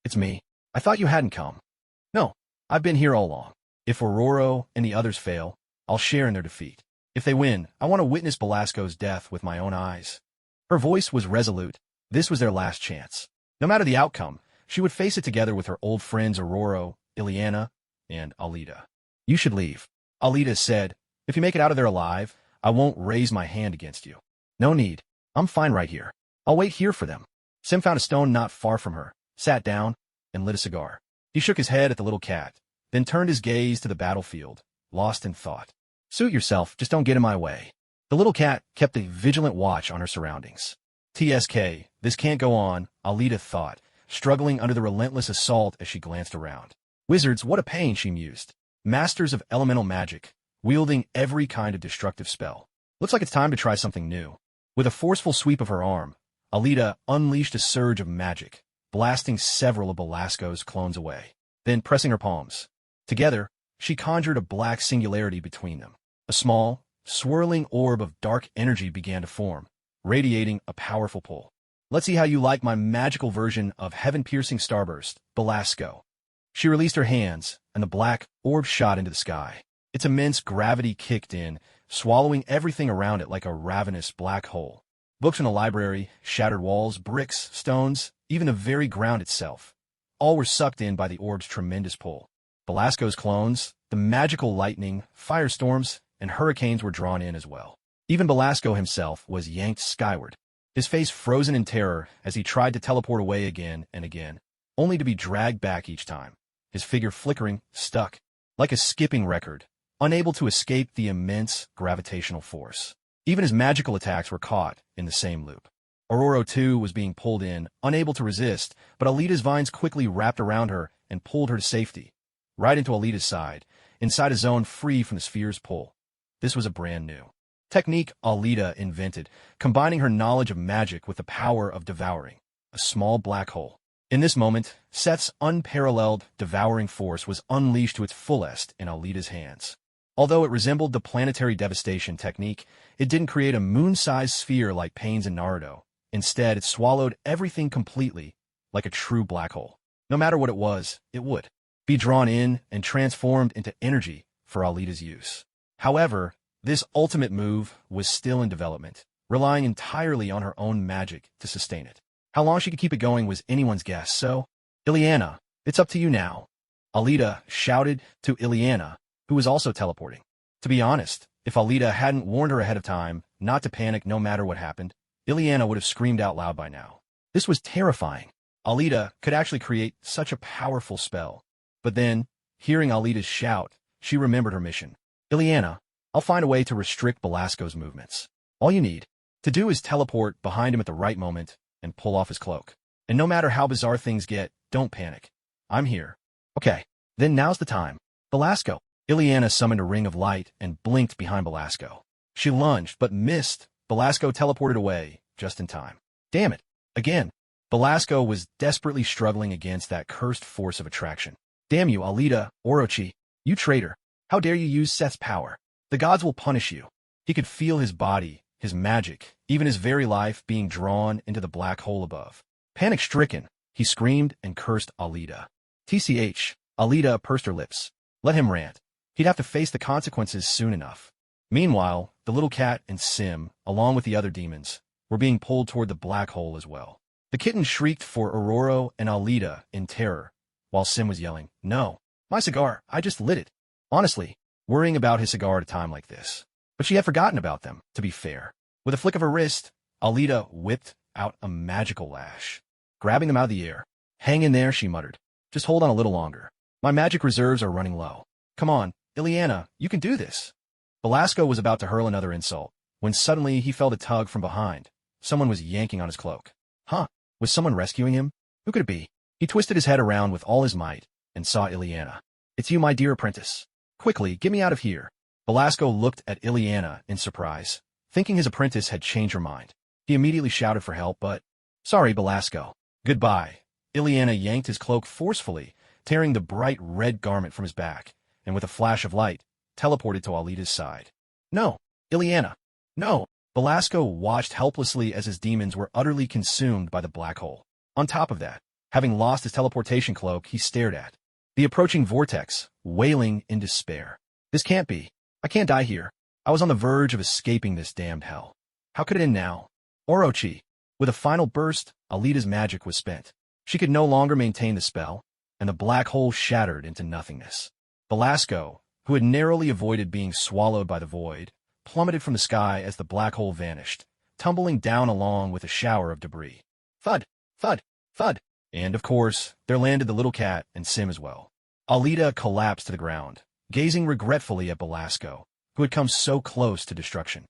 "It's me. I thought you hadn't come." "No, I've been here all along. If Ororo and the others fail, I'll share in their defeat. If they win, I want to witness Belasco's death with my own eyes." Her voice was resolute. This was their last chance. No matter the outcome, she would face it together with her old friends Ororo, Ileana, and Alita. "You should leave," Alita said. "If you make it out of there alive, I won't raise my hand against you." "No need. I'm fine right here. I'll wait here for them." Sim found a stone not far from her, sat down, and lit a cigar. He shook his head at the little cat, then turned his gaze to the battlefield, lost in thought. "Suit yourself, just don't get in my way." The little cat kept a vigilant watch on her surroundings. "TSK, this can't go on," Alita thought, struggling under the relentless assault as she glanced around. "Wizards, what a pain," she mused. "Masters of elemental magic, wielding every kind of destructive spell. Looks like it's time to try something new." With a forceful sweep of her arm, Alita unleashed a surge of magic, blasting several of Belasco's clones away. Then, pressing her palms together, she conjured a black singularity between them. A small, swirling orb of dark energy began to form, radiating a powerful pull. "Let's see how you like my magical version of heaven-piercing starburst, Belasco." She released her hands, and the black orb shot into the sky. Its immense gravity kicked in, swallowing everything around it like a ravenous black hole. Books in the library, shattered walls, bricks, stones, even the very ground itself. All were sucked in by the orb's tremendous pull. Belasco's clones, the magical lightning, firestorms, and hurricanes were drawn in as well. Even Belasco himself was yanked skyward, his face frozen in terror as he tried to teleport away again and again, only to be dragged back each time, his figure flickering, stuck, like a skipping record, unable to escape the immense gravitational force. Even his magical attacks were caught in the same loop. Ororo, too, was being pulled in, unable to resist, but Alita's vines quickly wrapped around her and pulled her to safety, right into Alita's side, inside a zone free from the sphere's pull. This was a brand new technique Alita invented, combining her knowledge of magic with the power of devouring a small black hole. In this moment, Seth's unparalleled devouring force was unleashed to its fullest in Alita's hands. Although it resembled the planetary devastation technique, it didn't create a moon-sized sphere like Pain's in Naruto. Instead, it swallowed everything completely, like a true black hole. No matter what it would be drawn in and transformed into energy for Alita's use. However, this ultimate move was still in development, relying entirely on her own magic to sustain it. How long she could keep it going was anyone's guess, so, Ileana, it's up to you now. Alita shouted to Ileana, who was also teleporting. To be honest, if Alita hadn't warned her ahead of time not to panic no matter what happened, Ileana would have screamed out loud by now. This was terrifying. Alita could actually create such a powerful spell. But then, hearing Alita's shout, she remembered her mission. Ileana, I'll find a way to restrict Belasco's movements. All you need to do is teleport behind him at the right moment and pull off his cloak. And no matter how bizarre things get, don't panic. I'm here. Okay, then now's the time. Belasco. Ileana summoned a ring of light and blinked behind Belasco. She lunged, but missed. Belasco teleported away, just in time. Damn it. Again. Belasco was desperately struggling against that cursed force of attraction. Damn you, Alita, Orochi. You traitor. How dare you use Seth's power? The gods will punish you. He could feel his body, his magic, even his very life being drawn into the black hole above. Panic-stricken, he screamed and cursed Alita. TCH, Alita pursed her lips. Let him rant. He'd have to face the consequences soon enough. Meanwhile, the little cat and Sim, along with the other demons, were being pulled toward the black hole as well. The kitten shrieked for Aurora and Alita in terror, while Sim was yelling, "No, my cigar, I just lit it." Honestly, worrying about his cigar at a time like this. But she had forgotten about them, to be fair. With a flick of her wrist, Alita whipped out a magical lash. Grabbing them out of the air. "Hang in there," she muttered. "Just hold on a little longer. My magic reserves are running low. Come on, Ileana, you can do this." Belasco was about to hurl another insult, when suddenly he felt a tug from behind. Someone was yanking on his cloak. Huh? Was someone rescuing him? Who could it be? He twisted his head around with all his might, and saw Ileana. "It's you, my dear apprentice. Quickly, get me out of here." Belasco looked at Ileana in surprise, thinking his apprentice had changed her mind. He immediately shouted for help, but, "Sorry, Belasco. Goodbye." Ileana yanked his cloak forcefully, tearing the bright red garment from his back, and with a flash of light, teleported to Alita's side. "No, Ileana, no!" Belasco watched helplessly as his demons were utterly consumed by the black hole. On top of that, having lost his teleportation cloak, he stared at the approaching vortex, wailing in despair. "This can't be. I can't die here. I was on the verge of escaping this damned hell. How could it end now?" Orochi. With a final burst, Alita's magic was spent. She could no longer maintain the spell, and the black hole shattered into nothingness. Belasco, who had narrowly avoided being swallowed by the void, plummeted from the sky as the black hole vanished, tumbling down along with a shower of debris. Thud, thud, thud. And, of course, there landed the little cat and Sim as well. Alita collapsed to the ground, gazing regretfully at Belasco, who had come so close to destruction.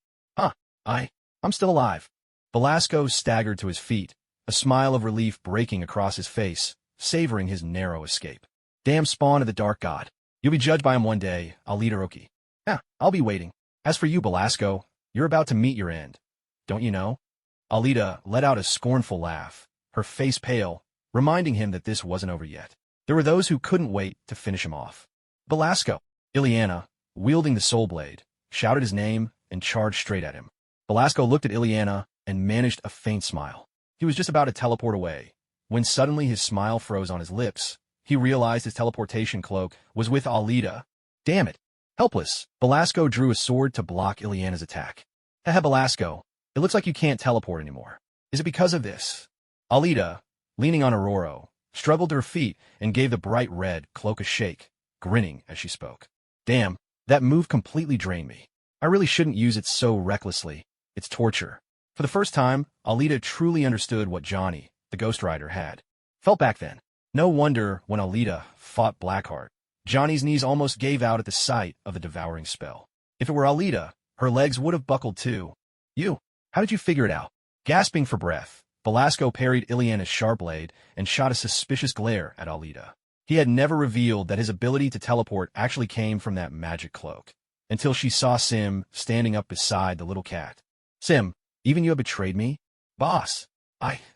I'm still alive." Belasco staggered to his feet, a smile of relief breaking across his face, savoring his narrow escape. "Damn spawn of the dark god. You'll be judged by him one day, Alita Roki. I'll be waiting. As for you, Belasco, you're about to meet your end. Don't you know?" Alita let out a scornful laugh, her face pale, reminding him that this wasn't over yet. There were those who couldn't wait to finish him off. Belasco. Ileana, wielding the soul blade, shouted his name and charged straight at him. Belasco looked at Ileana and managed a faint smile. He was just about to teleport away, when suddenly his smile froze on his lips. He realized his teleportation cloak was with Alita. Damn it. Helpless, Belasco drew a sword to block Ileana's attack. "Haha, Belasco, it looks like you can't teleport anymore. Is it because of this?" Alita, leaning on Aurora, struggled to her feet and gave the bright red cloak a shake, grinning as she spoke. "Damn, that move completely drained me. I really shouldn't use it so recklessly. It's torture." For the first time, Alita truly understood what Johnny, the Ghost Rider, had felt back then. No wonder when Alita fought Blackheart, Johnny's knees almost gave out at the sight of the devouring spell. If it were Alita, her legs would have buckled too. How did you figure it out?" Gasping for breath, Belasco parried Ileana's sharp blade and shot a suspicious glare at Alita. He had never revealed that his ability to teleport actually came from that magic cloak, until she saw Sim standing up beside the little cat. "Sim, even you have betrayed me?" "Boss."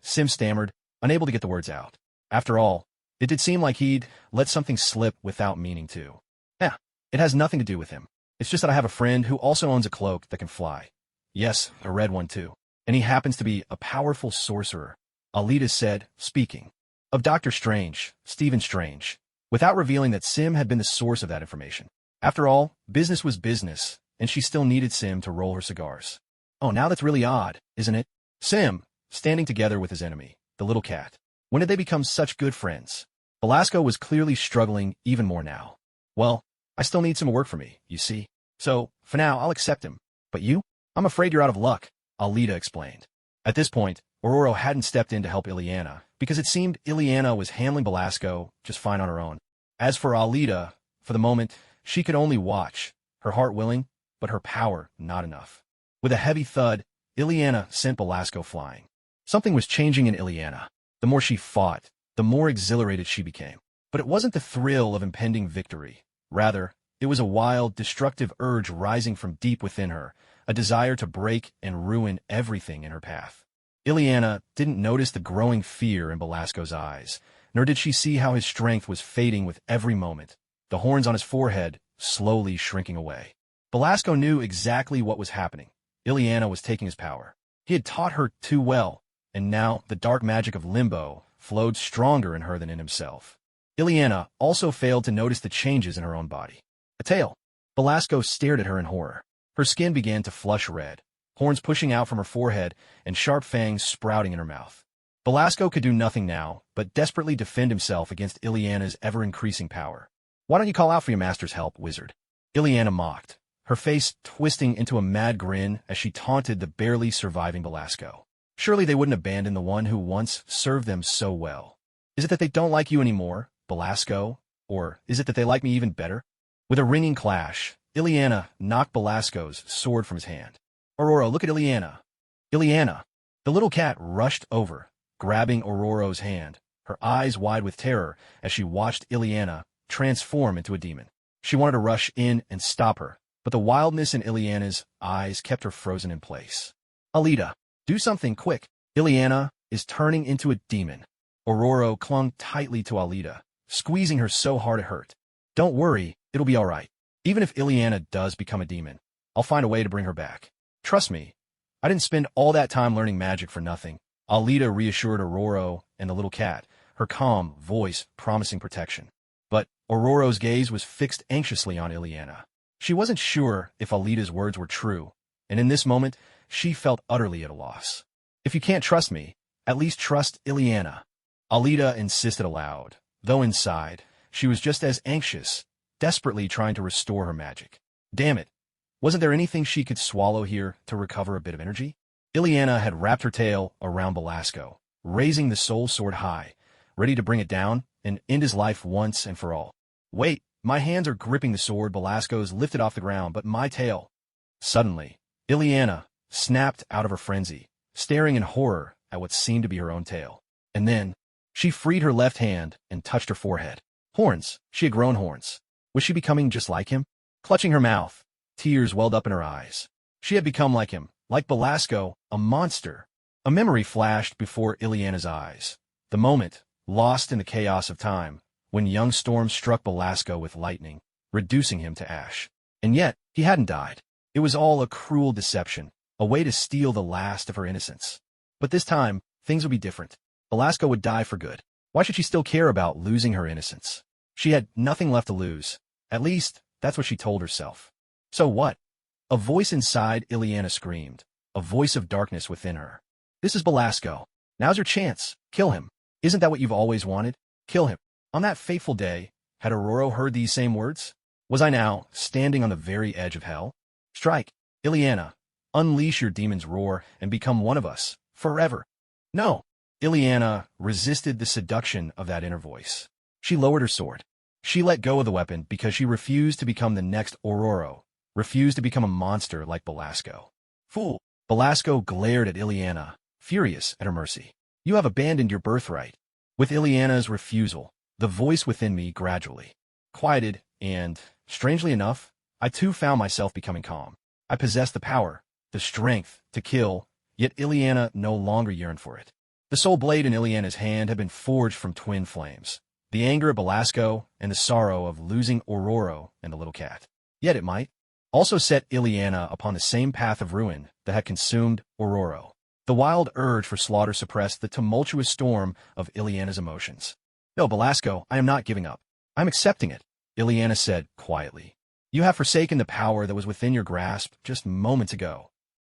Sim stammered, unable to get the words out. After all, it did seem like he'd let something slip without meaning to. It has nothing to do with him. It's just that I have a friend who also owns a cloak that can fly. Yes, a red one too. And he happens to be a powerful sorcerer, Alita said, speaking of Doctor Strange, Stephen Strange, without revealing that Sim had been the source of that information. After all, business was business, and she still needed Sim to roll her cigars. Oh, now that's really odd, isn't it? Sim, standing together with his enemy, the little cat. When did they become such good friends? Belasco was clearly struggling even more now. Well, I still need some work for me, you see. So, for now, I'll accept him. But you? I'm afraid you're out of luck, Alita explained. At this point, Ororo hadn't stepped in to help Ileana, because it seemed Ileana was handling Belasco just fine on her own. As for Alita, for the moment, she could only watch, her heart willing, but her power not enough. With a heavy thud, Ileana sent Belasco flying. Something was changing in Ileana. The more she fought, the more exhilarated she became. But it wasn't the thrill of impending victory. Rather, it was a wild, destructive urge rising from deep within her, a desire to break and ruin everything in her path. Ileana didn't notice the growing fear in Belasco's eyes, nor did she see how his strength was fading with every moment, the horns on his forehead slowly shrinking away. Belasco knew exactly what was happening. Ileana was taking his power. He had taught her too well, and now the dark magic of Limbo flowed stronger in her than in himself. Ileana also failed to notice the changes in her own body. A tail. Belasco stared at her in horror. Her skin began to flush red, horns pushing out from her forehead and sharp fangs sprouting in her mouth. Belasco could do nothing now but desperately defend himself against Ileana's ever-increasing power. Why don't you call out for your master's help, wizard? Ileana mocked, her face twisting into a mad grin as she taunted the barely surviving Belasco. Surely they wouldn't abandon the one who once served them so well. Is it that they don't like you anymore, Belasco? Or is it that they like me even better? With a ringing clash, Ileana knocked Belasco's sword from his hand. Aurora, look at Ileana. Ileana. The little cat rushed over, grabbing Aurora's hand, her eyes wide with terror as she watched Ileana transform into a demon. She wanted to rush in and stop her, but the wildness in Ileana's eyes kept her frozen in place. Alita, do something quick. Ileana is turning into a demon. Aurora clung tightly to Alita, squeezing her so hard it hurt. Don't worry, it'll be all right. Even if Ileana does become a demon, I'll find a way to bring her back. Trust me, I didn't spend all that time learning magic for nothing. Alita reassured Aurora and the little cat, her calm voice promising protection. But Aurora's gaze was fixed anxiously on Ileana. She wasn't sure if Alita's words were true, and in this moment, she felt utterly at a loss. If you can't trust me, at least trust Ileana. Alita insisted aloud, though inside, she was just as anxious, desperately trying to restore her magic. Damn it. Wasn't there anything she could swallow here to recover a bit of energy? Ileana had wrapped her tail around Belasco, raising the soul sword high, ready to bring it down and end his life once and for all. Wait, my hands are gripping the sword Belasco's lifted off the ground, but my tail. Suddenly, Ileana snapped out of her frenzy, staring in horror at what seemed to be her own tail. And then, she freed her left hand and touched her forehead. Horns. She had grown horns. Was she becoming just like him? Clutching her mouth, tears welled up in her eyes. She had become like him, like Belasco, a monster. A memory flashed before Ileana's eyes. The moment, lost in the chaos of time, when young Storm struck Belasco with lightning, reducing him to ash. And yet, he hadn't died. It was all a cruel deception, a way to steal the last of her innocence. But this time, things would be different. Belasco would die for good. Why should she still care about losing her innocence? She had nothing left to lose. At least, that's what she told herself. So what? A voice inside Ileana screamed, a voice of darkness within her. This is Belasco. Now's your chance. Kill him. Isn't that what you've always wanted? Kill him. On that fateful day, had Aurora heard these same words? Was I now standing on the very edge of hell? Strike, Ileana. Unleash your demon's roar and become one of us, forever. No. Ileana resisted the seduction of that inner voice. She lowered her sword. She let go of the weapon because she refused to become the next Aurora, refused to become a monster like Belasco. Fool! Belasco glared at Ileana, furious at her mercy. You have abandoned your birthright. With Ileana's refusal, the voice within me gradually quieted, and, strangely enough, I too found myself becoming calm. I possessed the power, the strength to kill, yet Ileana no longer yearned for it. The soul blade in Ileana's hand had been forged from twin flames, the anger of Belasco and the sorrow of losing Aurora and the little cat. Yet it might. also set Ileana upon the same path of ruin that had consumed Aurora. The wild urge for slaughter suppressed the tumultuous storm of Ileana's emotions. No, Belasco, I am not giving up. I'm accepting it, Ileana said quietly. You have forsaken the power that was within your grasp just moments ago.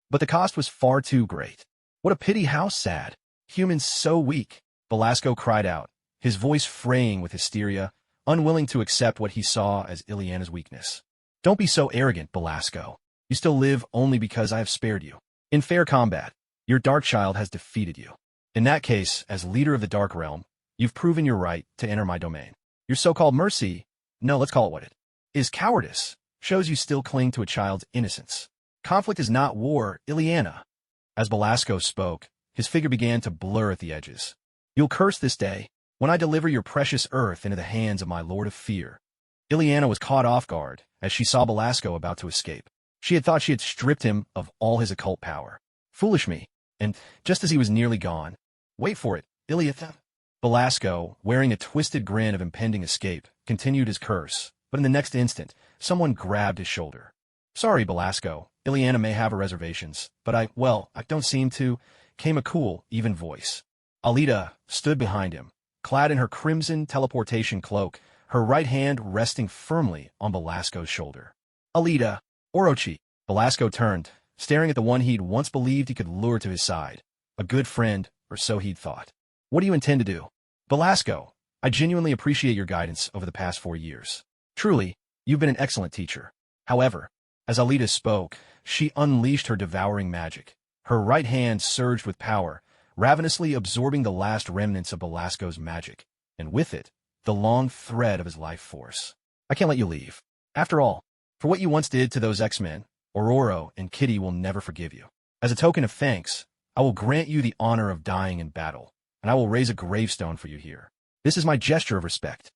But the cost was far too great. What a pity, how sad. Humans so weak, Belasco cried out, his voice fraying with hysteria, unwilling to accept what he saw as Ileana's weakness. Don't be so arrogant, Belasco. You still live only because I have spared you. In fair combat, your dark child has defeated you. In that case, as leader of the Dark Realm, you've proven your right to enter my domain. Your so-called mercy, no, let's call it what it is, cowardice, shows you still cling to a child's innocence. Conflict is not war, Ileana. As Belasco spoke, his figure began to blur at the edges. You'll curse this day, when I deliver your precious earth into the hands of my Lord of Fear. Ileana was caught off guard as she saw Belasco about to escape. She had thought she had stripped him of all his occult power. Foolish me. And just as he was nearly gone, wait for it, Ileana. Belasco, wearing a twisted grin of impending escape, continued his curse, but in the next instant, someone grabbed his shoulder. Sorry, Belasco, Ileana may have her reservations, but I don't seem to, came a cool, even voice. Alita stood behind him, clad in her crimson teleportation cloak, her right hand resting firmly on Belasco's shoulder. Alita, Orochi. Belasco turned, staring at the one he'd once believed he could lure to his side. A good friend, or so he'd thought. What do you intend to do? Belasco, I genuinely appreciate your guidance over the past 4 years. Truly, you've been an excellent teacher. However, as Alita spoke, she unleashed her devouring magic. Her right hand surged with power, ravenously absorbing the last remnants of Belasco's magic, and with it, the long thread of his life force. I can't let you leave. After all, for what you once did to those X-Men, Aurora and Kitty will never forgive you. As a token of thanks, I will grant you the honor of dying in battle, and I will raise a gravestone for you here. This is my gesture of respect.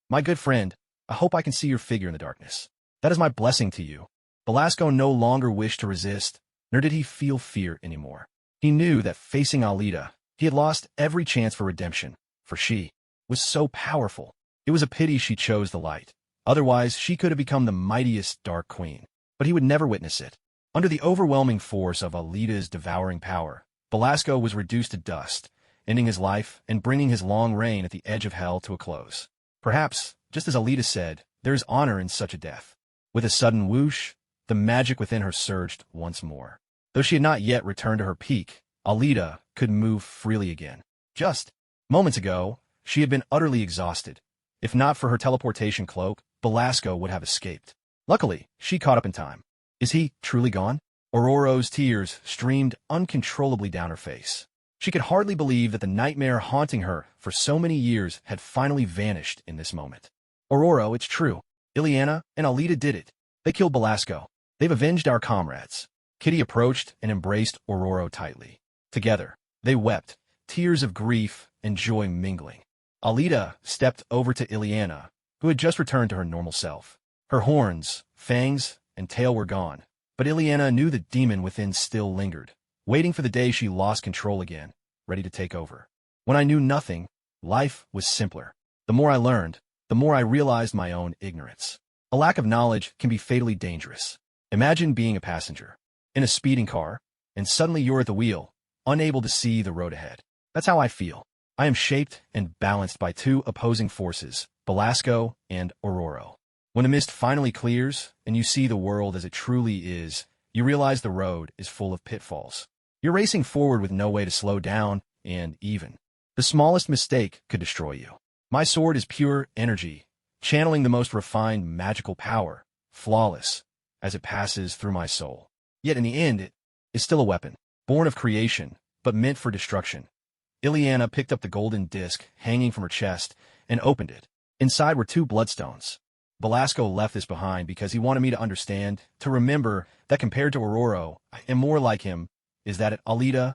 My good friend, I hope I can see your figure in the darkness. That is my blessing to you. Belasco no longer wished to resist, nor did he feel fear anymore. He knew that facing Alita, he had lost every chance for redemption, for she was so powerful. It was a pity she chose the light. Otherwise, she could have become the mightiest Dark Queen. But he would never witness it. Under the overwhelming force of Alita's devouring power, Belasco was reduced to dust, ending his life and bringing his long reign at the edge of hell to a close. Perhaps, just as Alita said, there is honor in such a death. With a sudden whoosh, the magic within her surged once more. Though she had not yet returned to her peak, Alita could move freely again. Just moments ago, she had been utterly exhausted. If not for her teleportation cloak, Belasco would have escaped. Luckily, she caught up in time. Is he truly gone? Aurora's tears streamed uncontrollably down her face. She could hardly believe that the nightmare haunting her for so many years had finally vanished in this moment. Aurora, it's true. Ileana and Alita did it. They killed Belasco. They've avenged our comrades. Kitty approached and embraced Aurora tightly. Together, they wept, tears of grief and joy mingling. Alita stepped over to Ileana, who had just returned to her normal self. Her horns, fangs, and tail were gone, but Ileana knew the demon within still lingered, waiting for the day she lost control again, ready to take over. When I knew nothing, life was simpler. The more I learned, the more I realized my own ignorance. A lack of knowledge can be fatally dangerous. Imagine being a passenger in a speeding car, and suddenly you're at the wheel, unable to see the road ahead. That's how I feel. I am shaped and balanced by two opposing forces, Belasco and Aurora. When the mist finally clears and you see the world as it truly is, you realize the road is full of pitfalls. You're racing forward with no way to slow down, and even the smallest mistake could destroy you. My sword is pure energy, channeling the most refined magical power, flawless, as it passes through my soul. Yet in the end, it is still a weapon, born of creation, but meant for destruction. Ileana picked up the golden disc hanging from her chest and opened it. Inside were 2 bloodstones. Belasco left this behind because he wanted me to understand, to remember that compared to Aurora, I am more like him. Is that it, Alita?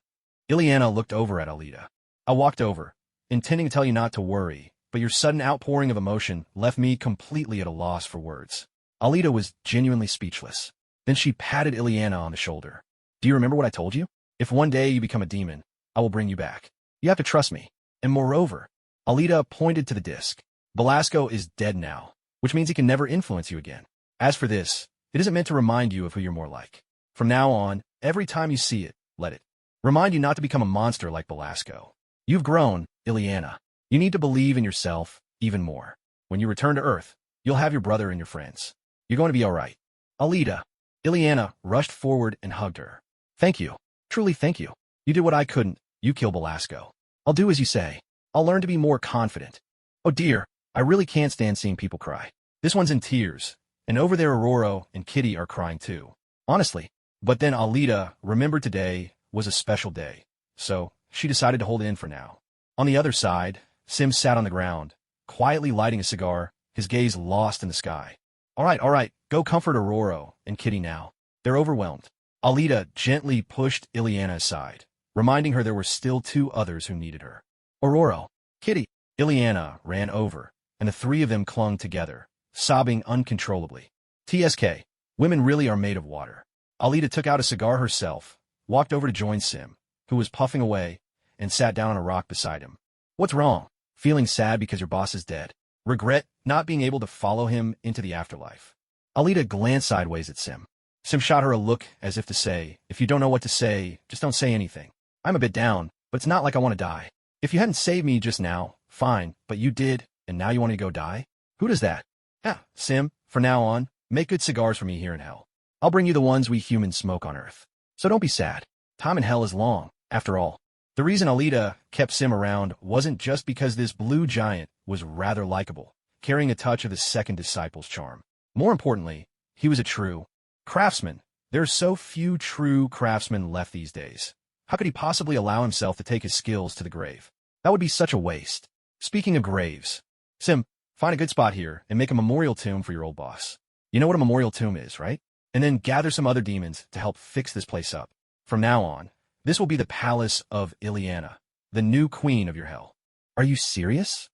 Ileana looked over at Alita. I walked over, intending to tell you not to worry, but your sudden outpouring of emotion left me completely at a loss for words. Alita was genuinely speechless. Then she patted Ileana on the shoulder. Do you remember what I told you? If one day you become a demon, I will bring you back. You have to trust me. And moreover, Alita pointed to the disc. Belasco is dead now, which means he can never influence you again. As for this, It isn't meant to remind you of who you're more like. From now on, every time you see it, let it remind you not to become a monster like Belasco. You've grown, Ileana. You need to believe in yourself even more. When you return to Earth, you'll have your brother and your friends. You're going to be all right. Alita. Ileana rushed forward and hugged her. Thank you. Truly thank you. You did what I couldn't. You killed Belasco. I'll do as you say. I'll learn to be more confident. Oh dear, I really can't stand seeing people cry. This one's in tears, and over there Aurora and Kitty are crying too. Honestly. But then Alita remembered today was a special day, so she decided to hold it in for now. On the other side, Sim sat on the ground, quietly lighting a cigar, his gaze lost in the sky. All right, go comfort Aurora and Kitty now. They're overwhelmed. Alita gently pushed Ileana aside, reminding her there were still 2 others who needed her. Aurora, Kitty, Ileana ran over, and the 3 of them clung together, sobbing uncontrollably. TSK, women really are made of water. Alita took out a cigar herself, walked over to join Sim, who was puffing away, and sat down on a rock beside him. What's wrong? Feeling sad because your boss is dead? Regret not being able to follow him into the afterlife? Alita glanced sideways at Sim. Sim shot her a look as if to say, if you don't know what to say, just don't say anything. I'm a bit down, but it's not like I want to die. If you hadn't saved me just now, fine, but you did, and now you want me to go die? Who does that? Yeah, Sim, from now on, make good cigars for me here in hell. I'll bring you the ones we humans smoke on Earth. So don't be sad. Time in hell is long, after all. The reason Alita kept Sim around wasn't just because this blue giant was rather likable, carrying a touch of the second disciple's charm. More importantly, he was a true craftsman. There are so few true craftsmen left these days. How could he possibly allow himself to take his skills to the grave? That would be such a waste. Speaking of graves, Sim, find a good spot here and make a memorial tomb for your old boss. You know what a memorial tomb is, right? And then gather some other demons to help fix this place up. From now on, this will be the palace of Ileana, the new queen of your hell. Are you serious?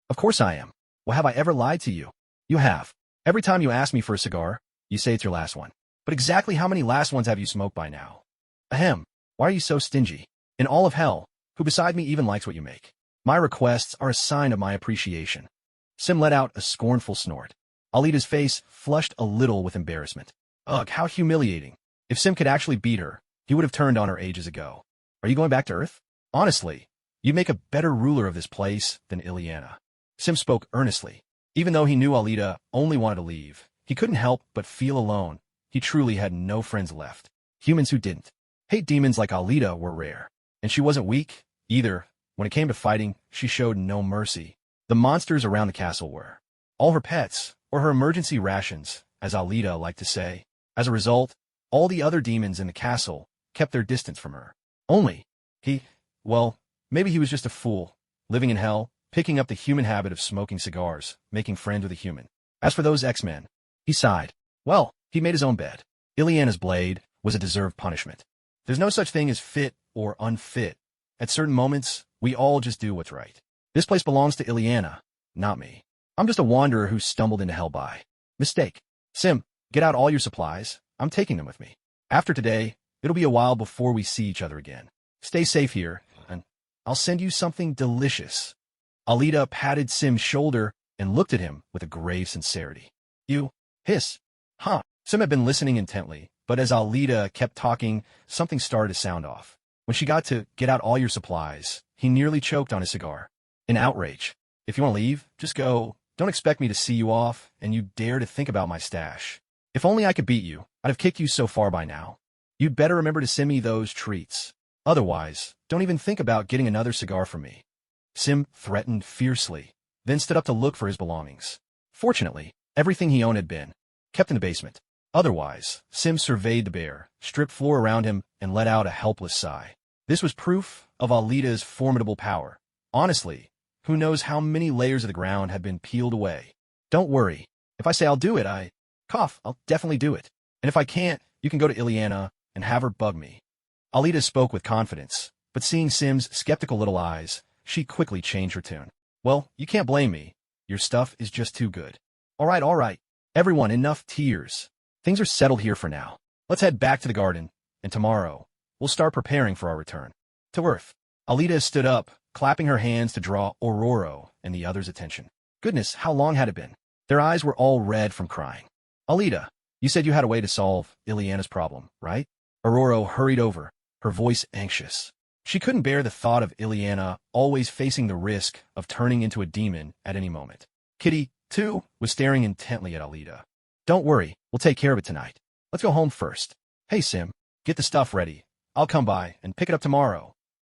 Of course I am. Well, have I ever lied to you? You have. Every time you ask me for a cigar, you say it's your last one. But exactly how many last ones have you smoked by now? Ahem. Why are you so stingy? In all of hell, who beside me even likes what you make? My requests are a sign of my appreciation. Sim let out a scornful snort. Alita's face flushed a little with embarrassment. Ugh, how humiliating. If Sim could actually beat her, he would have turned on her ages ago. Are you going back to Earth? Honestly, you'd make a better ruler of this place than Ileana. Sim spoke earnestly. Even though he knew Alita only wanted to leave, he couldn't help but feel alone. He truly had no friends left. Humans who didn't hate demons like Alita were rare. And she wasn't weak, either. When it came to fighting, she showed no mercy. The monsters around the castle were all her pets, or her emergency rations, as Alita liked to say. As a result, all the other demons in the castle kept their distance from her. Only, well, maybe he was just a fool, living in hell, picking up the human habit of smoking cigars, making friends with a human. As for those X-Men, he sighed. Well, he made his own bed. Ileana's blade was a deserved punishment. There's no such thing as fit or unfit. At certain moments, we all just do what's right. This place belongs to Ileana, not me. I'm just a wanderer who stumbled into hell by mistake. Sim, get out all your supplies. I'm taking them with me. After today, it'll be a while before we see each other again. Stay safe here, and I'll send you something delicious. Alita patted Sim's shoulder and looked at him with a grave sincerity. You, hiss. Huh. Sim had been listening intently, but as Alita kept talking, something started to sound off. When she got to get out all your supplies, he nearly choked on his cigar. In outrage. If you want to leave, just go. Don't expect me to see you off, and you dare to think about my stash. If only I could beat you, I'd have kicked you so far by now. You'd better remember to send me those treats. Otherwise, don't even think about getting another cigar from me. Sim threatened fiercely, then stood up to look for his belongings. Fortunately, everything he owned had been kept in the basement. Otherwise, Sim surveyed the bare, stripped floor around him and let out a helpless sigh. This was proof of Alita's formidable power. Honestly, who knows how many layers of the ground had been peeled away. Don't worry. If I say I'll do it, I'll definitely do it. And if I can't, you can go to Ileana and have her bug me. Alita spoke with confidence, but seeing Sim's skeptical little eyes, she quickly changed her tune. Well, you can't blame me. Your stuff is just too good. All right. Everyone, enough tears. Things are settled here for now. Let's head back to the garden, and tomorrow, we'll start preparing for our return to Earth. Alita stood up, clapping her hands to draw Aurora and the others' attention. Goodness, how long had it been? Their eyes were all red from crying. Alita, You said you had a way to solve Ileana's problem, right? Aurora hurried over, her voice anxious. She couldn't bear the thought of Ileana always facing the risk of turning into a demon at any moment. Kitty, too, was staring intently at Alita. Don't worry, we'll take care of it tonight. Let's go home first. Hey, Sim, get the stuff ready. I'll come by and pick it up tomorrow.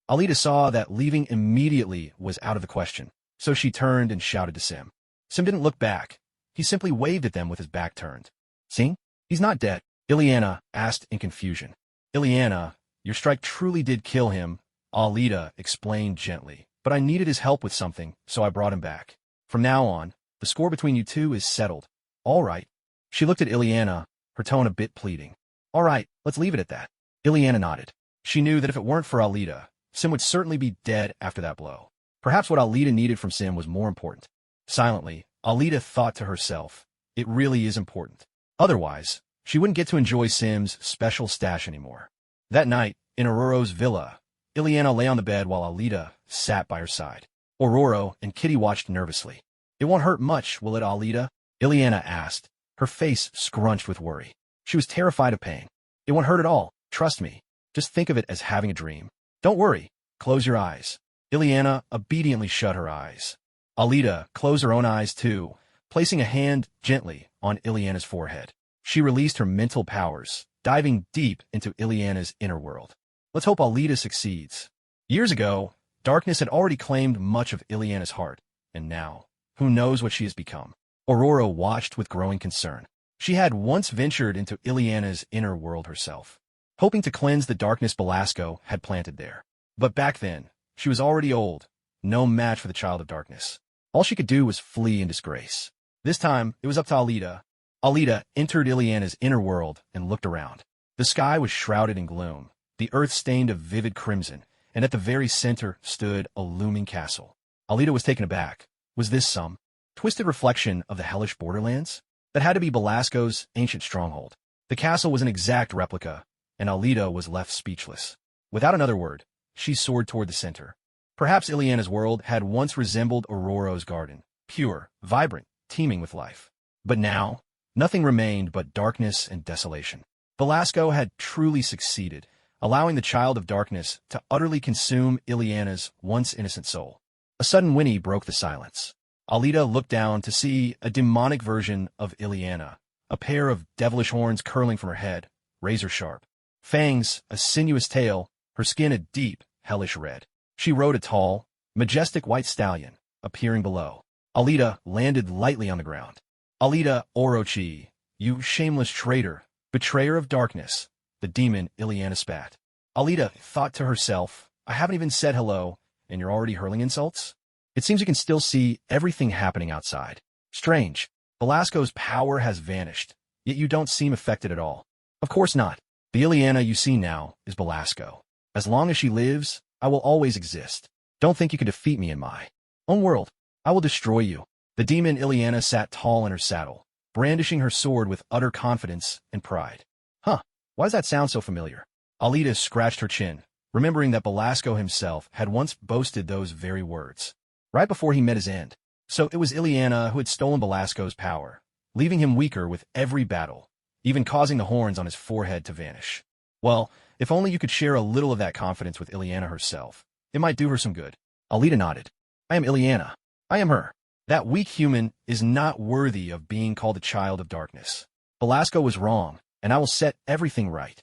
Alita saw that leaving immediately was out of the question, so she turned and shouted to Sim. Sim didn't look back. He simply waved at them with his back turned. See? He's not dead, Ileana asked in confusion. Ileana, your strike truly did kill him, Alita explained gently, but I needed his help with something, so I brought him back. From now on, the score between you two is settled. All right. She looked at Ileana, her tone a bit pleading. All right, let's leave it at that. Ileana nodded. She knew that if it weren't for Alita, Sim would certainly be dead after that blow. Perhaps what Alita needed from Sim was more important. Silently, Alita thought to herself, it really is important. Otherwise, she wouldn't get to enjoy Sim's special stash anymore. That night, in Aurora's villa, Ileana lay on the bed while Alita sat by her side. Aurora and Kitty watched nervously. It won't hurt much, will it, Alita? Ileana asked, her face scrunched with worry. She was terrified of pain. It won't hurt at all, trust me. Just think of it as having a dream. Don't worry, close your eyes. Ileana obediently shut her eyes. Alita closed her own eyes too, placing a hand gently on Ileana's forehead. She released her mental powers, diving deep into Ileana's inner world. Let's hope Alita succeeds. Years ago, darkness had already claimed much of Ileana's heart, and now, who knows what she has become? Aurora watched with growing concern. She had once ventured into Ileana's inner world herself, hoping to cleanse the darkness Belasco had planted there. But back then, she was already old, no match for the child of darkness. All she could do was flee in disgrace. This time, it was up to Alita. Alita entered Ileana's inner world and looked around. The sky was shrouded in gloom, the earth stained a vivid crimson, and at the very center stood a looming castle. Alita was taken aback. Was this some twisted reflection of the hellish borderlands? That had to be Belasco's ancient stronghold. The castle was an exact replica, and Alita was left speechless. Without another word, she soared toward the center. Perhaps Ileana's world had once resembled Aurora's garden, pure, vibrant, teeming with life. But now, nothing remained but darkness and desolation. Belasco had truly succeeded, allowing the child of darkness to utterly consume Ileana's once innocent soul. A sudden whinny broke the silence. Alita looked down to see a demonic version of Ileana, a pair of devilish horns curling from her head, razor-sharp. Fangs, a sinuous tail, her skin a deep, hellish red. She rode a tall, majestic white stallion, appearing below. Alita landed lightly on the ground. Alita Orochi, you shameless traitor, betrayer of darkness, the demon Ileana spat. Alita thought to herself, I haven't even said hello, and you're already hurling insults? It seems you can still see everything happening outside. Strange. Belasco's power has vanished, yet you don't seem affected at all. Of course not. The Ileana you see now is Belasco. As long as she lives, I will always exist. Don't think you can defeat me in my own world. I will destroy you. The demon Ileana sat tall in her saddle, brandishing her sword with utter confidence and pride. Huh, why does that sound so familiar? Alita scratched her chin, remembering that Belasco himself had once boasted those very words, right before he met his end. So it was Ileana who had stolen Belasco's power, leaving him weaker with every battle, even causing the horns on his forehead to vanish. Well, if only you could share a little of that confidence with Ileana herself. It might do her some good. Alita nodded. I am Ileana. I am her. That weak human is not worthy of being called a child of darkness. Belasco was wrong, and I will set everything right.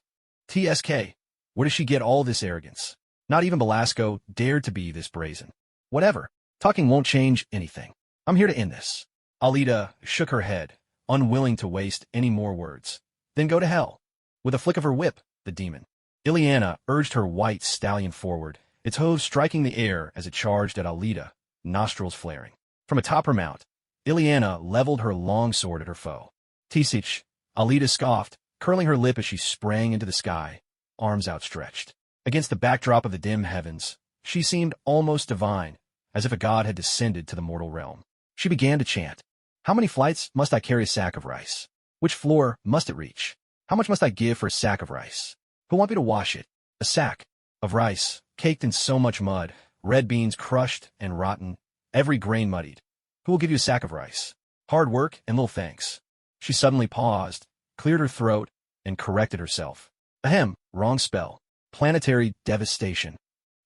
TSK, where does she get all this arrogance? Not even Belasco dared to be this brazen. Whatever. Talking won't change anything. I'm here to end this. Alita shook her head, unwilling to waste any more words. Then go to hell. With a flick of her whip, the demon Ileana urged her white stallion forward, its hooves striking the air as it charged at Alita, nostrils flaring. From atop her mount, Ileana leveled her long sword at her foe. Tisich, Alita scoffed, curling her lip as she sprang into the sky, arms outstretched. Against the backdrop of the dim heavens, she seemed almost divine, as if a god had descended to the mortal realm. She began to chant. How many flights must I carry a sack of rice? Which floor must it reach? How much must I give for a sack of rice? Who want me to wash it? A sack of rice, caked in so much mud, red beans crushed and rotten, every grain muddied. Who will give you a sack of rice? Hard work and little thanks. She suddenly paused, cleared her throat, and corrected herself. Ahem, wrong spell. Planetary devastation.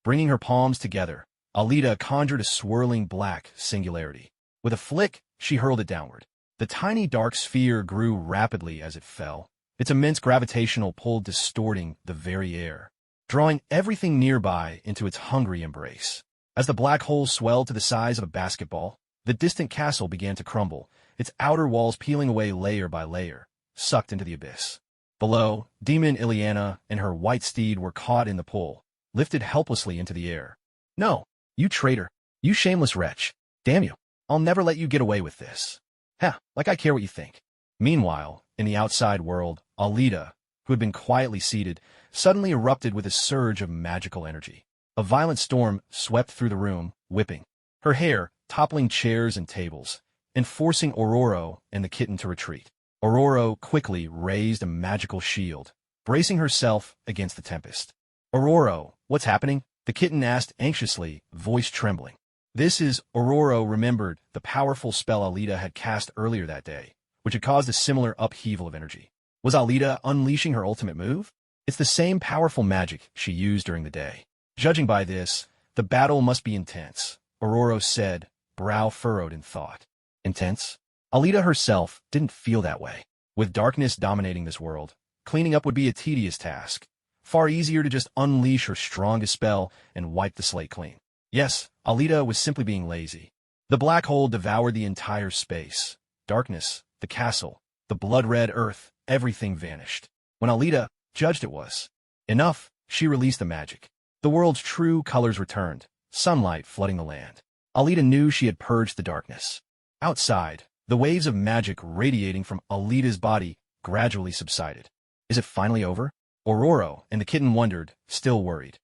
Bringing her palms together, Alita conjured a swirling black singularity. With a flick, she hurled it downward. The tiny dark sphere grew rapidly as it fell, its immense gravitational pull distorting the very air, drawing everything nearby into its hungry embrace. As the black hole swelled to the size of a basketball, the distant castle began to crumble, its outer walls peeling away layer by layer, sucked into the abyss. Below, Demon Ileana and her white steed were caught in the pull, lifted helplessly into the air. No, you traitor, you shameless wretch. Damn you, I'll never let you get away with this. Heh, like I care what you think. Meanwhile, in the outside world, Alita, who had been quietly seated, suddenly erupted with a surge of magical energy. A violent storm swept through the room, whipping her hair, toppling chairs and tables, and forcing Ororo and the kitten to retreat. Ororo quickly raised a magical shield, bracing herself against the tempest. Ororo, what's happening? The kitten asked anxiously, voice trembling. This is, Ororo remembered the powerful spell Alita had cast earlier that day, which had caused a similar upheaval of energy. Was Alita unleashing her ultimate move? It's the same powerful magic she used during the day. Judging by this, the battle must be intense, Ororo said, brow furrowed in thought. Intense? Alita herself didn't feel that way. With darkness dominating this world, cleaning up would be a tedious task. Far easier to just unleash her strongest spell and wipe the slate clean. Yes, Alita was simply being lazy. The black hole devoured the entire space. Darkness, the castle, the blood-red earth, everything vanished. When Alita judged it was enough, she released the magic. The world's true colors returned, sunlight flooding the land. Alita knew she had purged the darkness. Outside, the waves of magic radiating from Alita's body gradually subsided. Is it finally over? Ororo and the kitten wondered, still worried.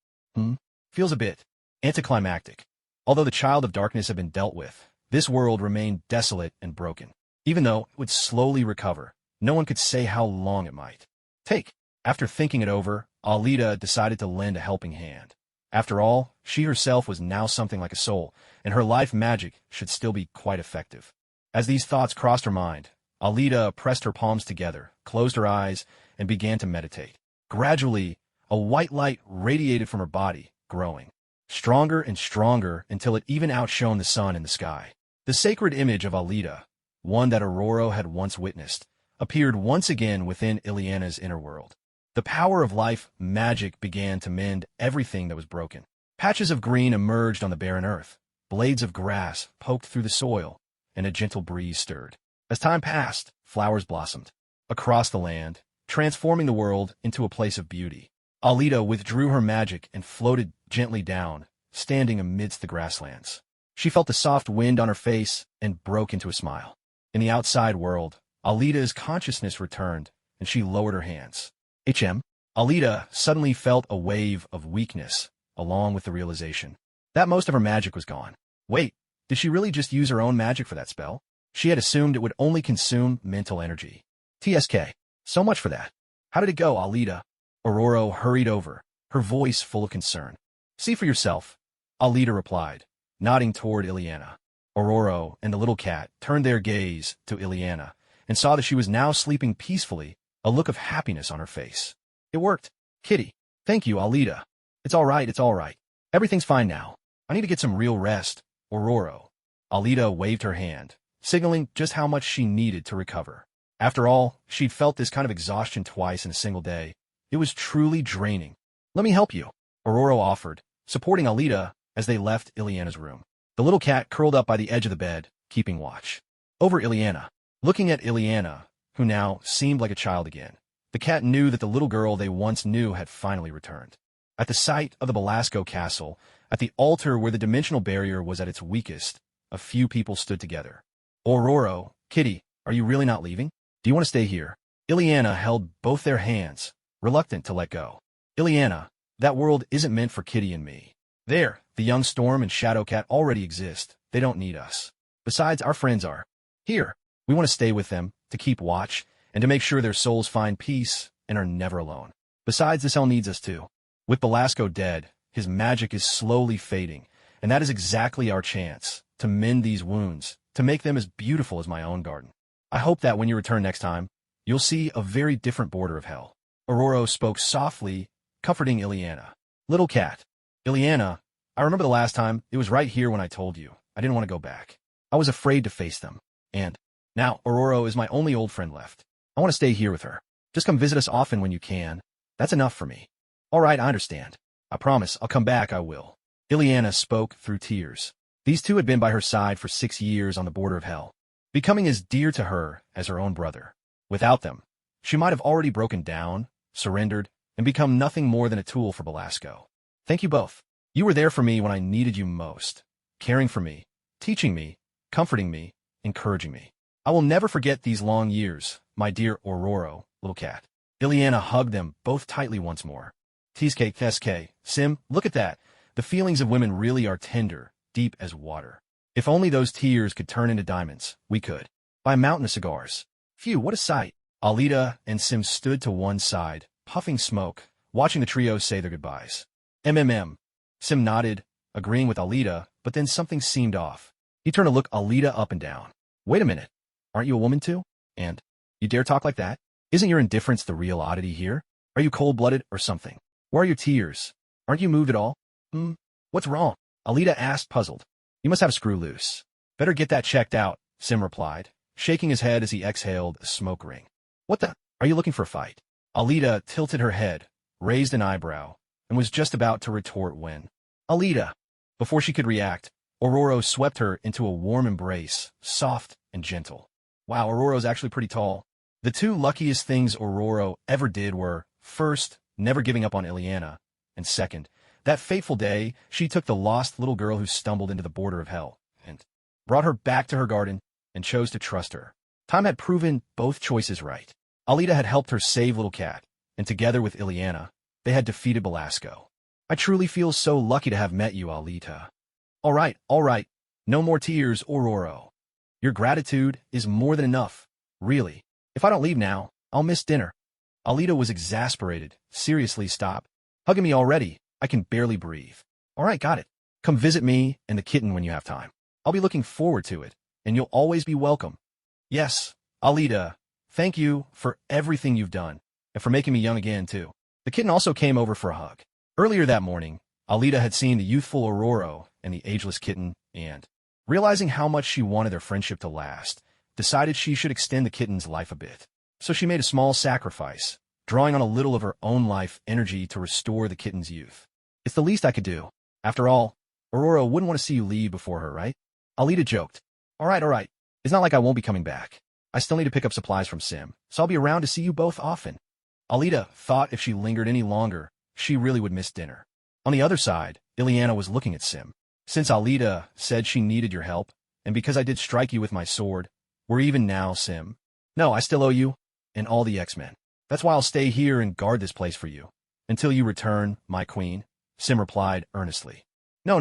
Feels a bit anticlimactic. Although the child of darkness had been dealt with, this world remained desolate and broken. Even though it would slowly recover, no one could say how long it might take. After thinking it over, Alita decided to lend a helping hand. After all, she herself was now something like a soul, and her life magic should still be quite effective. As these thoughts crossed her mind, Alita pressed her palms together, closed her eyes, and began to meditate. Gradually, a white light radiated from her body, growing stronger and stronger until it even outshone the sun in the sky. The sacred image of Alita, one that Ororo had once witnessed, appeared once again within Ileana's inner world. The power of life magic began to mend everything that was broken. Patches of green emerged on the barren earth, blades of grass poked through the soil, and a gentle breeze stirred. As time passed, flowers blossomed across the land, transforming the world into a place of beauty. Alita withdrew her magic and floated gently down, standing amidst the grasslands. She felt the soft wind on her face and broke into a smile. In the outside world, Alita's consciousness returned, and she lowered her hands. Alita suddenly felt a wave of weakness, along with the realization that most of her magic was gone. Wait, did she really just use her own magic for that spell? She had assumed it would only consume mental energy. TSK. So much for that. How did it go, Alita? Ororo hurried over, her voice full of concern. See for yourself, Alita replied, nodding toward Ileana. Ororo and the little cat turned their gaze to Ileana and saw that she was now sleeping peacefully, a look of happiness on her face. It worked. Kitty. Thank you, Alita. It's all right, it's all right. Everything's fine now. I need to get some real rest, Ororo. Alita waved her hand, signaling just how much she needed to recover. After all, she'd felt this kind of exhaustion twice in a single day. It was truly draining. Let me help you, Ororo offered, supporting Alita as they left Ileana's room. The little cat curled up by the edge of the bed, keeping watch over Ileana. Looking at Ileana, who now seemed like a child again, the cat knew that the little girl they once knew had finally returned. At the site of the Belasco castle, at the altar where the dimensional barrier was at its weakest, a few people stood together. Ororo, Kitty, are you really not leaving? Do you want to stay here? Ileana held both their hands, reluctant to let go. Ileana, that world isn't meant for Kitty and me. There, the young Storm and Shadowcat already exist. They don't need us. Besides, our friends are here. We want to stay with them, to keep watch, and to make sure their souls find peace and are never alone. Besides, this hell needs us too. With Belasco dead, his magic is slowly fading, and that is exactly our chance, to mend these wounds, to make them as beautiful as my own garden. I hope that when you return next time, you'll see a very different border of hell. Aurora spoke softly, comforting Ileana. Little cat. Ileana, I remember the last time. It was right here when I told you. I didn't want to go back. I was afraid to face them. And now Aurora is my only old friend left. I want to stay here with her. Just come visit us often when you can. That's enough for me. All right, I understand. I promise I'll come back, I will. Ileana spoke through tears. These two had been by her side for 6 years on the border of hell, becoming as dear to her as her own brother. Without them, she might have already broken down, surrendered, and become nothing more than a tool for Belasco. Thank you both. You were there for me when I needed you most, caring for me, teaching me, comforting me, encouraging me. I will never forget these long years, my dear Aurora, little cat. Ileana hugged them both tightly once more. Teascake, SK, Sim, look at that. The feelings of women really are tender, deep as water. If only those tears could turn into diamonds, we could. Buy a mountain of cigars. Phew, what a sight. Alita and Sim stood to one side, puffing smoke, watching the trio say their goodbyes. Sim nodded, agreeing with Alita, but then something seemed off. He turned to look Alita up and down. Wait a minute. Aren't you a woman too? And you dare talk like that? Isn't your indifference the real oddity here? Are you cold-blooded or something? Where are your tears? Aren't you moved at all? What's wrong? Alita asked, puzzled. You must have a screw loose. Better get that checked out, Sim replied, shaking his head as he exhaled a smoke ring. What the? Are you looking for a fight? Alita tilted her head, raised an eyebrow, and was just about to retort when Alita. Before she could react, Aurora swept her into a warm embrace, soft and gentle. Wow, Aurora's actually pretty tall. The two luckiest things Aurora ever did were, first, never giving up on Ileana, and second, that fateful day she took the lost little girl who stumbled into the border of hell and brought her back to her garden and chose to trust her. Time had proven both choices right. Alita had helped her save Little Cat, and together with Ileana, they had defeated Belasco. I truly feel so lucky to have met you, Alita. All right. No more tears, Aurora. Your gratitude is more than enough. Really. If I don't leave now, I'll miss dinner. Alita was exasperated. Seriously, stop. Hugging me already. I can barely breathe. All right, got it. Come visit me and the kitten when you have time. I'll be looking forward to it, and you'll always be welcome. Yes, Alita, thank you for everything you've done, and for making me young again, too. The kitten also came over for a hug. Earlier that morning, Alita had seen the youthful Aurora and the ageless kitten, and, realizing how much she wanted their friendship to last, decided she should extend the kitten's life a bit. So she made a small sacrifice, drawing on a little of her own life energy to restore the kitten's youth. It's the least I could do. After all, Aurora wouldn't want to see you leave before her, right? Alita joked. All right. It's not like I won't be coming back. I still need to pick up supplies from Sim, so I'll be around to see you both often. Alita thought if she lingered any longer, she really would miss dinner. On the other side, Ileana was looking at Sim. Since Alita said she needed your help, and because I did strike you with my sword, we're even now, Sim. No, I still owe you, and all the X-Men. That's why I'll stay here and guard this place for you. Until you return, my queen, Sim replied earnestly. No.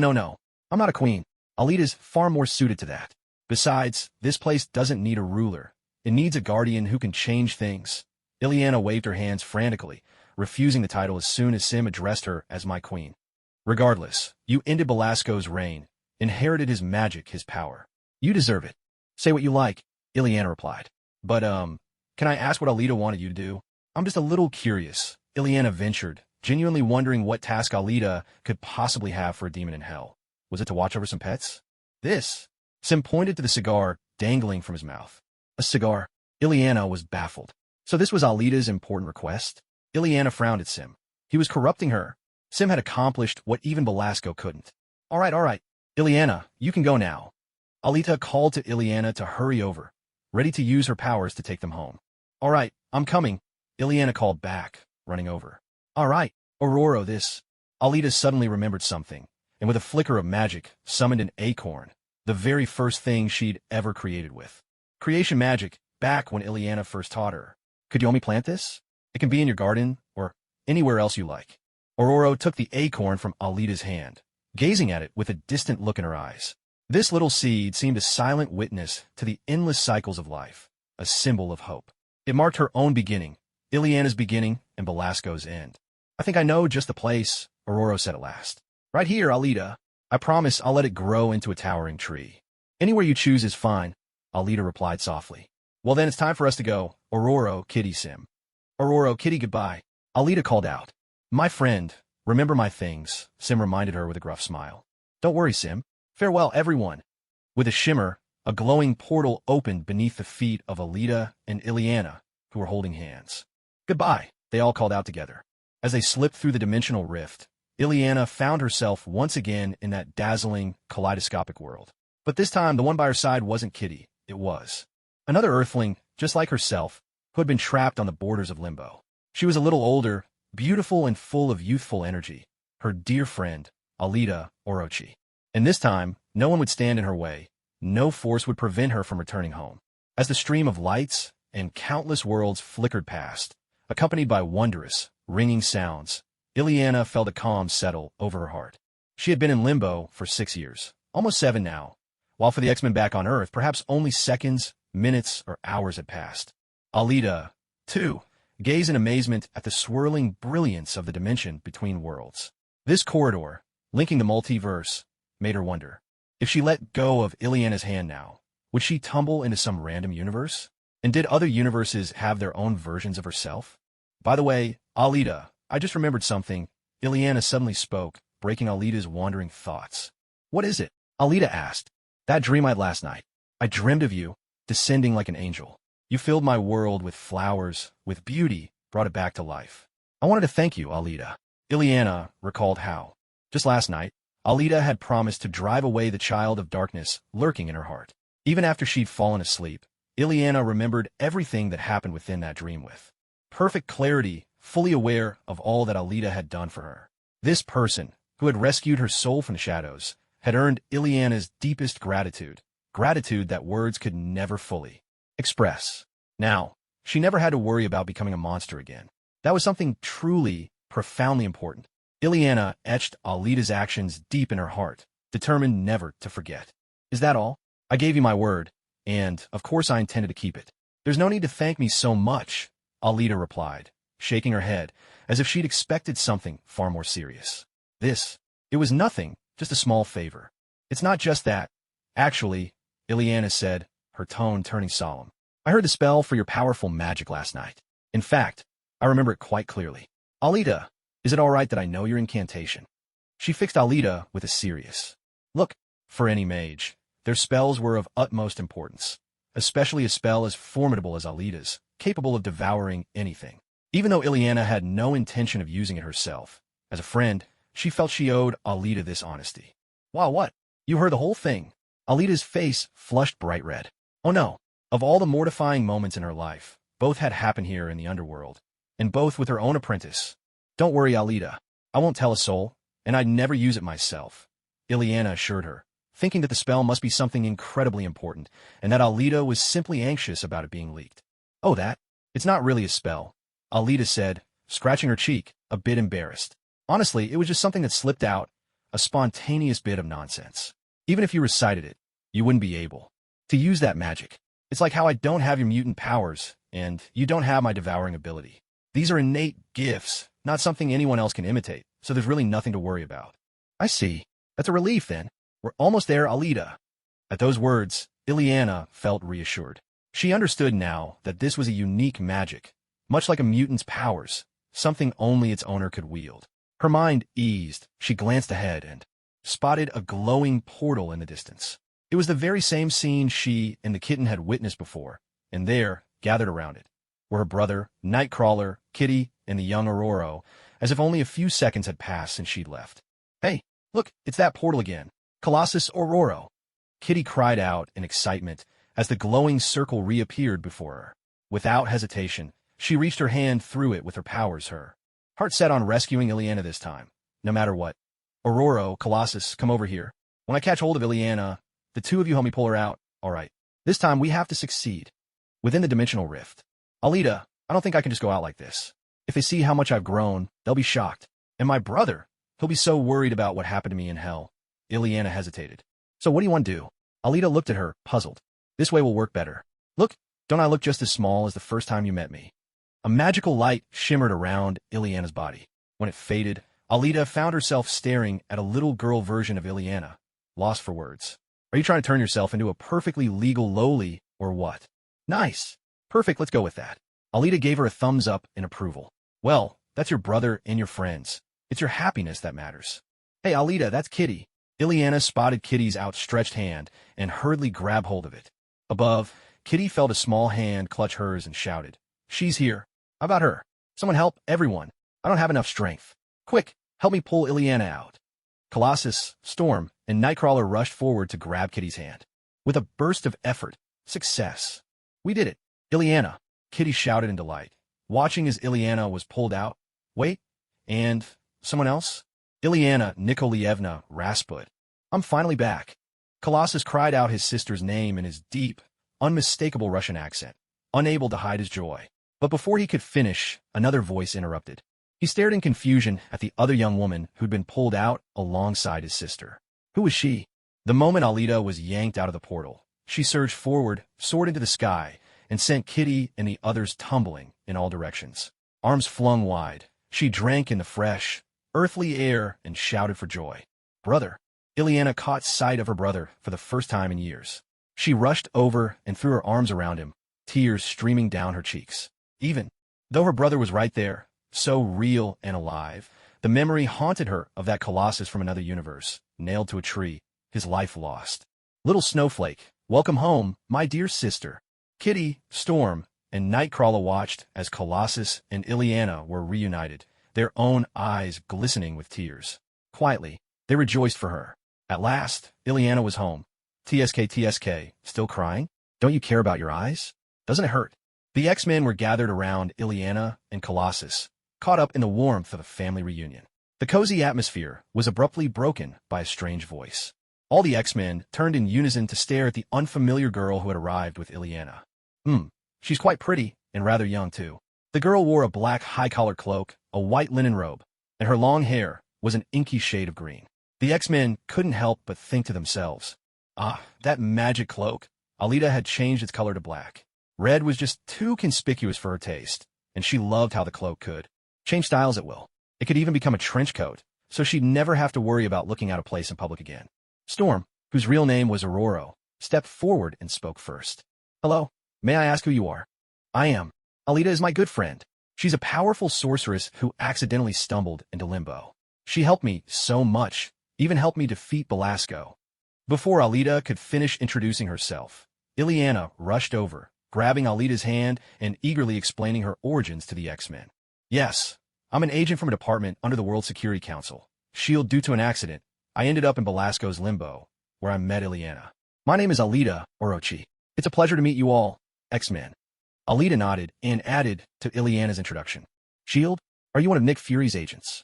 I'm not a queen. Alita's far more suited to that. Besides, this place doesn't need a ruler. It needs a guardian who can change things. Ileana waved her hands frantically, refusing the title as soon as Sim addressed her as my queen. Regardless, you ended Belasco's reign, inherited his magic, his power. You deserve it. Say what you like, Ileana replied. But, can I ask what Alita wanted you to do? I'm just a little curious, Ileana ventured, genuinely wondering what task Alita could possibly have for a demon in hell. Was it to watch over some pets? This. Sim pointed to the cigar dangling from his mouth. A cigar. Ileana was baffled. So this was Alita's important request? Ileana frowned at Sim. He was corrupting her. Sim had accomplished what even Belasco couldn't. All right. Ileana, you can go now. Alita called to Ileana to hurry over, ready to use her powers to take them home. All right, I'm coming, Ileana called back, running over. All right, Aurora, this. Alita suddenly remembered something, and with a flicker of magic, summoned an acorn, the very first thing she'd ever created with. Creation magic, back when Ileana first taught her. Could you help me plant this? It can be in your garden, or anywhere else you like. Aurora took the acorn from Alita's hand, gazing at it with a distant look in her eyes. This little seed seemed a silent witness to the endless cycles of life, a symbol of hope. It marked her own beginning, Ileana's beginning, and Belasco's end. I think I know just the place, Aurora said at last. Right here, Alita. I promise I'll let it grow into a towering tree. Anywhere you choose is fine, Alita replied softly. Well then, it's time for us to go. Aurora, kitty sim. Aurora, kitty goodbye. Alita called out. My friend, remember my things, Sim reminded her with a gruff smile. Don't worry, Sim. Farewell, everyone. With a shimmer, a glowing portal opened beneath the feet of Alita and Ileana, who were holding hands. Goodbye, they all called out together. As they slipped through the dimensional rift, Ileana found herself once again in that dazzling, kaleidoscopic world. But this time, the one by her side wasn't Kitty, it was another Earthling, just like herself, who had been trapped on the borders of limbo. She was a little older, beautiful and full of youthful energy, her dear friend, Alita Orochi. And this time, no one would stand in her way, no force would prevent her from returning home. As the stream of lights and countless worlds flickered past, accompanied by wondrous, ringing sounds, Ileana felt a calm settle over her heart. She had been in limbo for 6 years, almost 7 now, while for the X-Men back on Earth, perhaps only seconds, minutes, or hours had passed. Alita, too, gazed in amazement at the swirling brilliance of the dimension between worlds. This corridor, linking the multiverse, made her wonder. If she let go of Ileana's hand now, would she tumble into some random universe? And did other universes have their own versions of herself? By the way, Alita, I just remembered something. Ileana suddenly spoke, breaking Alita's wandering thoughts. What is it? Alita asked. That dream I had last night. I dreamed of you, descending like an angel. You filled my world with flowers, with beauty, brought it back to life. I wanted to thank you, Alita. Ileana recalled how, just last night, Alita had promised to drive away the child of darkness lurking in her heart. Even after she'd fallen asleep, Ileana remembered everything that happened within that dream with perfect clarity, fully aware of all that Alita had done for her. This person, who had rescued her soul from the shadows, had earned Ileana's deepest gratitude, gratitude that words could never fully express. Now, she never had to worry about becoming a monster again. That was something truly, profoundly important. Ileana etched Alita's actions deep in her heart, determined never to forget. Is that all? I gave you my word, and, of course, I intended to keep it. There's no need to thank me so much, Alita replied, shaking her head, as if she'd expected something far more serious. It was nothing, just a small favor. It's not just that. Actually, Ileana said, her tone turning solemn. I heard the spell for your powerful magic last night. In fact, I remember it quite clearly. Alita, is it all right that I know your incantation? She fixed Alita with a serious look. For any mage, their spells were of utmost importance, especially a spell as formidable as Alita's, capable of devouring anything. Even though Ileana had no intention of using it herself, as a friend, she felt she owed Alita this honesty. Wow, what? You heard the whole thing? Alita's face flushed bright red. Oh no. Of all the mortifying moments in her life, both had happened here in the underworld, and both with her own apprentice. Don't worry, Alita. I won't tell a soul, and I'd never use it myself, Ileana assured her, thinking that the spell must be something incredibly important, and that Alita was simply anxious about it being leaked. Oh, that? It's not really a spell, Alita said, scratching her cheek, a bit embarrassed. Honestly, it was just something that slipped out, a spontaneous bit of nonsense. Even if you recited it, you wouldn't be able to use that magic. It's like how I don't have your mutant powers, and you don't have my devouring ability. These are innate gifts, not something anyone else can imitate, so there's really nothing to worry about. I see. That's a relief, then. We're almost there, Alita. At those words, Ileana felt reassured. She understood now that this was a unique magic, much like a mutant's powers, something only its owner could wield. Her mind eased. She glanced ahead and spotted a glowing portal in the distance. It was the very same scene she and the kitten had witnessed before, and there, gathered around it, were her brother, Nightcrawler, Kitty, and the young Aurora, as if only a few seconds had passed since she'd left. Hey, look, it's that portal again. Colossus Aurora. Kitty cried out in excitement as the glowing circle reappeared before her. Without hesitation, she reached her hand through it with her powers, her heart set on rescuing Ileana this time, no matter what. Aurora, Colossus, come over here. When I catch hold of Ileana, the two of you help me pull her out. All right. This time we have to succeed. Within the dimensional rift. Alita, I don't think I can just go out like this. If they see how much I've grown, they'll be shocked. And my brother, he'll be so worried about what happened to me in hell. Ileana hesitated. So what do you want to do? Alita looked at her, puzzled. This way will work better. Look, don't I look just as small as the first time you met me? A magical light shimmered around Ileana's body. When it faded, Alita found herself staring at a little girl version of Ileana, lost for words. Are you trying to turn yourself into a perfectly legal loli, or what? Nice. Perfect, let's go with that. Alita gave her a thumbs up in approval. Well, that's your brother and your friends. It's your happiness that matters. Hey, Alita, that's Kitty. Ileana spotted Kitty's outstretched hand and hurriedly grabbed hold of it. Above, Kitty felt a small hand clutch hers and shouted, "She's here. How about her? Someone help, everyone. I don't have enough strength. Quick, help me pull Ileana out." Colossus, Storm, and Nightcrawler rushed forward to grab Kitty's hand. With a burst of effort, success. "We did it. Ileana," Kitty shouted in delight, watching as Ileana was pulled out. "Wait, and someone else?" "Ileana Nikolaevna Rasput. I'm finally back." Colossus cried out his sister's name in his deep, unmistakable Russian accent, unable to hide his joy. But before he could finish, another voice interrupted. He stared in confusion at the other young woman who'd been pulled out alongside his sister. Who was she? The moment Alita was yanked out of the portal, she surged forward, soared into the sky, and sent Kitty and the others tumbling in all directions. Arms flung wide, she drank in the fresh, earthly air and shouted for joy. "Brother!" Ileana caught sight of her brother for the first time in years. She rushed over and threw her arms around him, tears streaming down her cheeks. Even though her brother was right there, so real and alive, the memory haunted her of that Colossus from another universe, nailed to a tree, his life lost. "Little snowflake, welcome home, my dear sister." Kitty, Storm, and Nightcrawler watched as Colossus and Ileana were reunited, their own eyes glistening with tears. Quietly, they rejoiced for her. At last, Ileana was home. TSK, still crying? Don't you care about your eyes? Doesn't it hurt? The X-Men were gathered around Ileana and Colossus, caught up in the warmth of a family reunion. The cozy atmosphere was abruptly broken by a strange voice. All the X-Men turned in unison to stare at the unfamiliar girl who had arrived with Ileana. She's quite pretty, and rather young, too. The girl wore a black high-collar cloak, a white linen robe, and her long hair was an inky shade of green. The X-Men couldn't help but think to themselves, "Ah, that magic cloak." Alita had changed its color to black. Red was just too conspicuous for her taste, and she loved how the cloak could change styles at will. It could even become a trench coat, so she'd never have to worry about looking out of place in public again. Storm, whose real name was Aurora, stepped forward and spoke first. "Hello, may I ask who you are?" "I am. Alita is my good friend. She's a powerful sorceress who accidentally stumbled into limbo. She helped me so much, even helped me defeat Belasco." Before Alita could finish introducing herself, Ileana rushed over, grabbing Alita's hand and eagerly explaining her origins to the X-Men. "Yes, I'm an agent from a department under the World Security Council. S.H.I.E.L.D. Due to an accident, I ended up in Belasco's limbo, where I met Ileana. My name is Alita Orochi. It's a pleasure to meet you all, X-Men." Alita nodded and added to Ileana's introduction. "S.H.I.E.L.D., are you one of Nick Fury's agents?"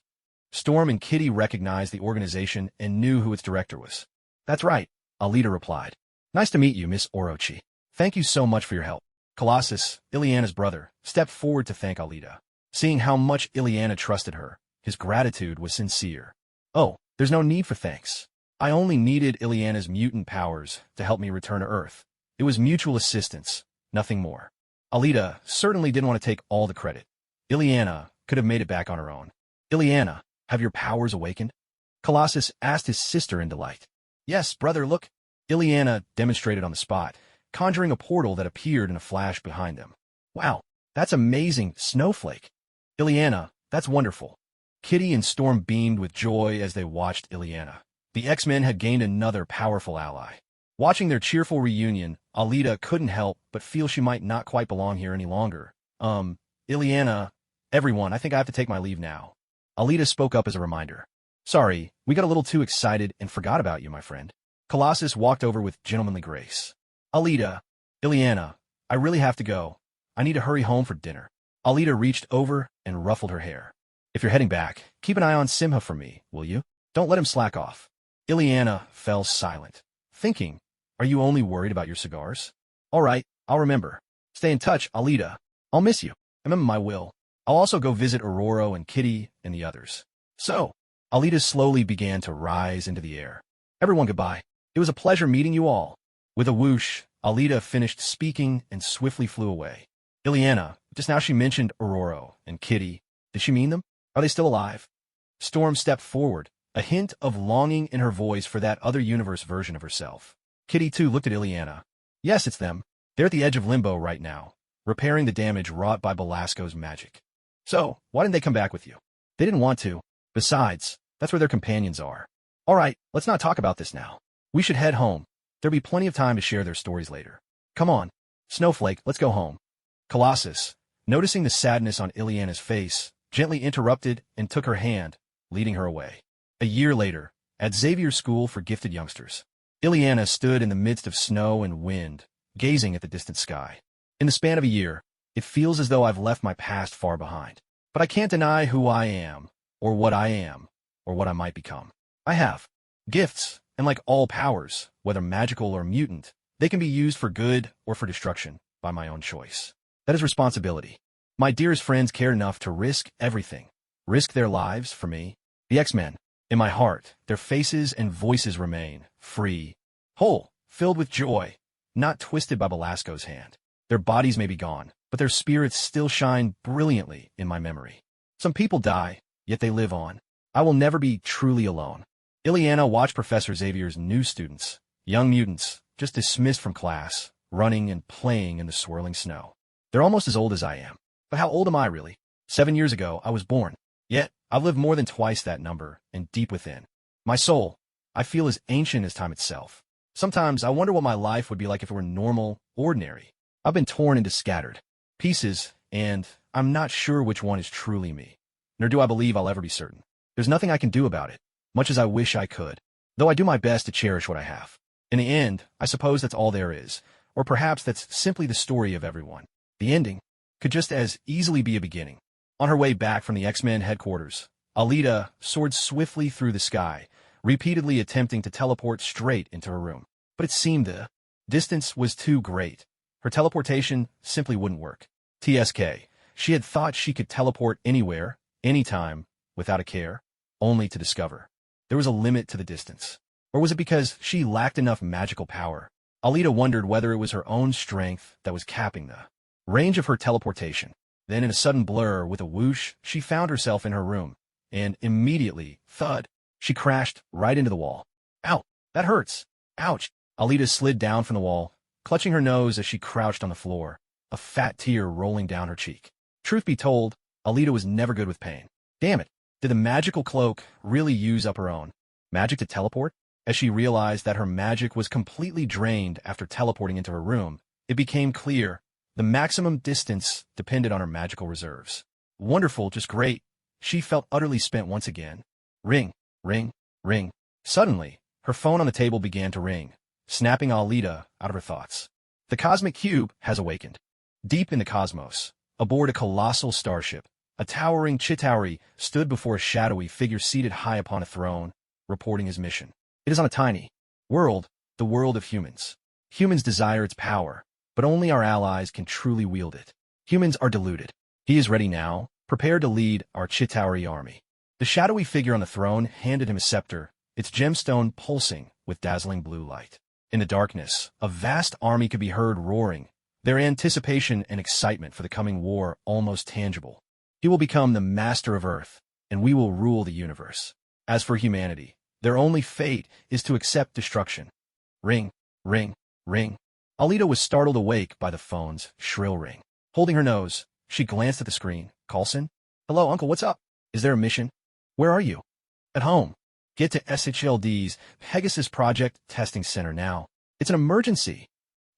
Storm and Kitty recognized the organization and knew who its director was. "That's right," Alita replied. "Nice to meet you, Miss Orochi. Thank you so much for your help." Colossus, Ileana's brother, stepped forward to thank Alita. Seeing how much Ileana trusted her, his gratitude was sincere. "Oh, there's no need for thanks. I only needed Ileana's mutant powers to help me return to Earth. It was mutual assistance, nothing more." Alita certainly didn't want to take all the credit. Ileana could have made it back on her own. "Ileana, have your powers awakened?" Colossus asked his sister in delight. "Yes, brother, look." Ileana demonstrated on the spot, conjuring a portal that appeared in a flash behind them. "Wow, that's amazing, Snowflake." "Ileana, that's wonderful." Kitty and Storm beamed with joy as they watched Ileana. The X-Men had gained another powerful ally. Watching their cheerful reunion, Alita couldn't help but feel she might not quite belong here any longer. Ileana, everyone, I think I have to take my leave now." Alita spoke up as a reminder. "Sorry, we got a little too excited and forgot about you, my friend." Colossus walked over with gentlemanly grace. "Alita, Ileana, I really have to go. I need to hurry home for dinner." Alita reached over and ruffled her hair. "If you're heading back, keep an eye on Simha for me, will you? Don't let him slack off." Ileana fell silent, thinking, "Are you only worried about your cigars?" "All right, I'll remember. Stay in touch, Alita. I'll miss you. Remember my will. I'll also go visit Aurora and Kitty and the others." So, Alita slowly began to rise into the air. "Everyone, goodbye. It was a pleasure meeting you all." With a whoosh, Alita finished speaking and swiftly flew away. Ileana, just now she mentioned Aurora and Kitty. Did she mean them? Are they still alive? Storm stepped forward, a hint of longing in her voice for that other universe version of herself. Kitty, too, looked at Ileana. "Yes, it's them. They're at the edge of limbo right now. repairing the damage wrought by Belasco's magic. So, why didn't they come back with you? They didn't want to. Besides, that's where their companions are. All right, let's not talk about this now. We should head home. There'll be plenty of time to share their stories later. Come on, Snowflake, let's go home. Colossus, noticing the sadness on Ileana's face, gently interrupted and took her hand, leading her away. A year later, at Xavier's School for Gifted Youngsters, Ileana stood in the midst of snow and wind, gazing at the distant sky. In the span of a year, it feels as though I've left my past far behind. But I can't deny who I am, or what I might become. I have gifts, and like all powers, whether magical or mutant, they can be used for good or for destruction by my own choice. That is responsibility. My dearest friends cared enough to risk everything, risk their lives for me. The X-Men, in my heart, their faces and voices remain free, whole, filled with joy, not twisted by Belasco's hand. Their bodies may be gone, but their spirits still shine brilliantly in my memory. Some people die, yet they live on. I will never be truly alone. Ileana watched Professor Xavier's new students, young mutants, just dismissed from class, running and playing in the swirling snow. They're almost as old as I am. But how old am I really? 7 years ago, I was born. Yet, I've lived more than twice that number, and deep within my soul, I feel as ancient as time itself. Sometimes I wonder what my life would be like if it were normal, ordinary. I've been torn into scattered pieces, and I'm not sure which one is truly me. Nor do I believe I'll ever be certain. There's nothing I can do about it, much as I wish I could, though I do my best to cherish what I have. In the end, I suppose that's all there is, or perhaps that's simply the story of everyone. The ending could just as easily be a beginning. On her way back from the X-Men headquarters, Alita soared swiftly through the sky, repeatedly attempting to teleport straight into her room. But it seemed the distance was too great. Her teleportation simply wouldn't work. TSK, she had thought she could teleport anywhere, anytime, without a care, only to discover there was a limit to the distance. Or was it because she lacked enough magical power? Alita wondered whether it was her own strength that was capping the range of her teleportation. Then in a sudden blur, with a whoosh, she found herself in her room, and immediately, thud, she crashed right into the wall. Ow, that hurts. Ouch. Alita slid down from the wall, clutching her nose as she crouched on the floor, a fat tear rolling down her cheek. Truth be told, Alita was never good with pain. Damn it. Did the magical cloak really use up her own magic to teleport? As she realized that her magic was completely drained after teleporting into her room, it became clear the maximum distance depended on her magical reserves. Wonderful, just great. She felt utterly spent once again. Ring, ring, ring. Suddenly, her phone on the table began to ring, snapping Alita out of her thoughts. The cosmic cube has awakened. Deep in the cosmos, aboard a colossal starship, a towering Chitauri stood before a shadowy figure seated high upon a throne, reporting his mission. It is on a tiny world, the world of humans. Humans desire its power, but only our allies can truly wield it. Humans are deluded. He is ready now, prepared to lead our Chitauri army. The shadowy figure on the throne handed him a scepter, its gemstone pulsing with dazzling blue light. In the darkness, a vast army could be heard roaring, their anticipation and excitement for the coming war almost tangible. He will become the master of Earth, and we will rule the universe. As for humanity, their only fate is to accept destruction. Ring, ring, ring. Alita was startled awake by the phone's shrill ring. Holding her nose, she glanced at the screen. Coulson? Hello, Uncle, what's up? Is there a mission? Where are you? At home. Get to SHLD's Pegasus Project Testing Center now. It's an emergency.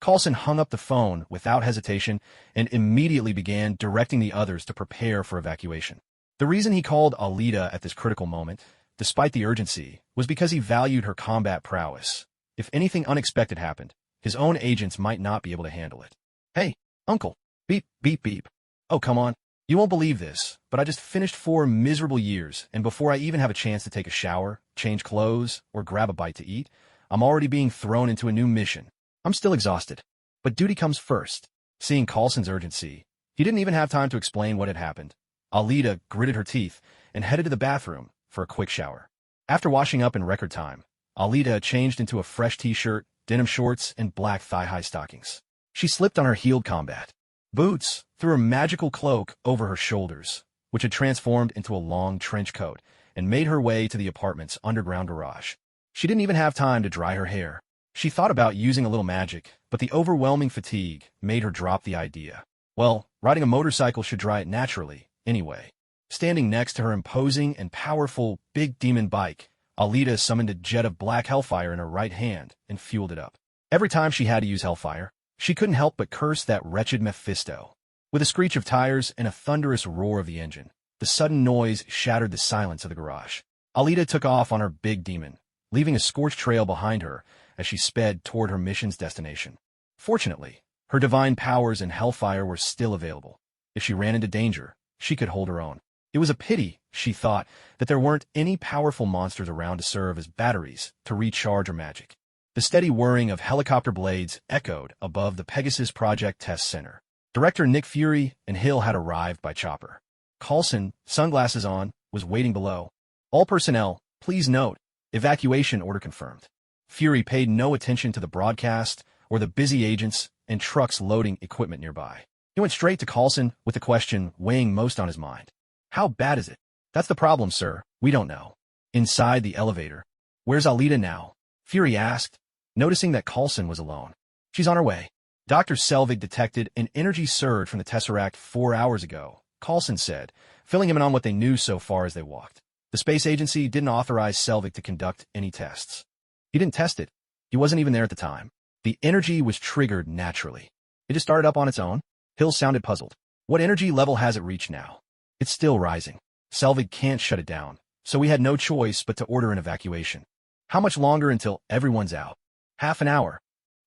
Coulson hung up the phone without hesitation and immediately began directing the others to prepare for evacuation. The reason he called Alita at this critical moment, despite the urgency, was because he valued her combat prowess. If anything unexpected happened, his own agents might not be able to handle it. Hey, Uncle. Beep, beep, beep. Oh, come on. You won't believe this, but I just finished 4 miserable years, and before I even have a chance to take a shower, change clothes, or grab a bite to eat, I'm already being thrown into a new mission. I'm still exhausted, but duty comes first. Seeing Coulson's urgency, he didn't even have time to explain what had happened. Alita gritted her teeth and headed to the bathroom for a quick shower. After washing up in record time, Alita changed into a fresh t-shirt, denim shorts, and black thigh-high stockings. She slipped on her heeled combat boots, threw her magical cloak over her shoulders, which had transformed into a long trench coat, and made her way to the apartment's underground garage. She didn't even have time to dry her hair. She thought about using a little magic, but the overwhelming fatigue made her drop the idea. Well, riding a motorcycle should dry it naturally, anyway. Standing next to her imposing and powerful big demon bike, Alita summoned a jet of black hellfire in her right hand and fueled it up. Every time she had to use hellfire, she couldn't help but curse that wretched Mephisto. With a screech of tires and a thunderous roar of the engine, the sudden noise shattered the silence of the garage. Alita took off on her big demon, leaving a scorched trail behind her as she sped toward her mission's destination. Fortunately, her divine powers and hellfire were still available. If she ran into danger, she could hold her own. It was a pity, she thought, that there weren't any powerful monsters around to serve as batteries to recharge her magic. The steady whirring of helicopter blades echoed above the Pegasus Project Test Center. Director Nick Fury and Hill had arrived by chopper. Coulson, sunglasses on, was waiting below. All personnel, please note, evacuation order confirmed. Fury paid no attention to the broadcast or the busy agents and trucks loading equipment nearby. He went straight to Coulson with the question weighing most on his mind. How bad is it? That's the problem, sir. We don't know. Inside the elevator. Where's Alita now? Fury asked, noticing that Coulson was alone. She's on her way. Dr. Selvig detected an energy surge from the Tesseract 4 hours ago, Coulson said, filling him in on what they knew so far as they walked. The space agency didn't authorize Selvig to conduct any tests. He didn't test it. He wasn't even there at the time. The energy was triggered naturally. It just started up on its own. Hill sounded puzzled. What energy level has it reached now? It's still rising. Selvig can't shut it down, so we had no choice but to order an evacuation. How much longer until everyone's out? Half an hour.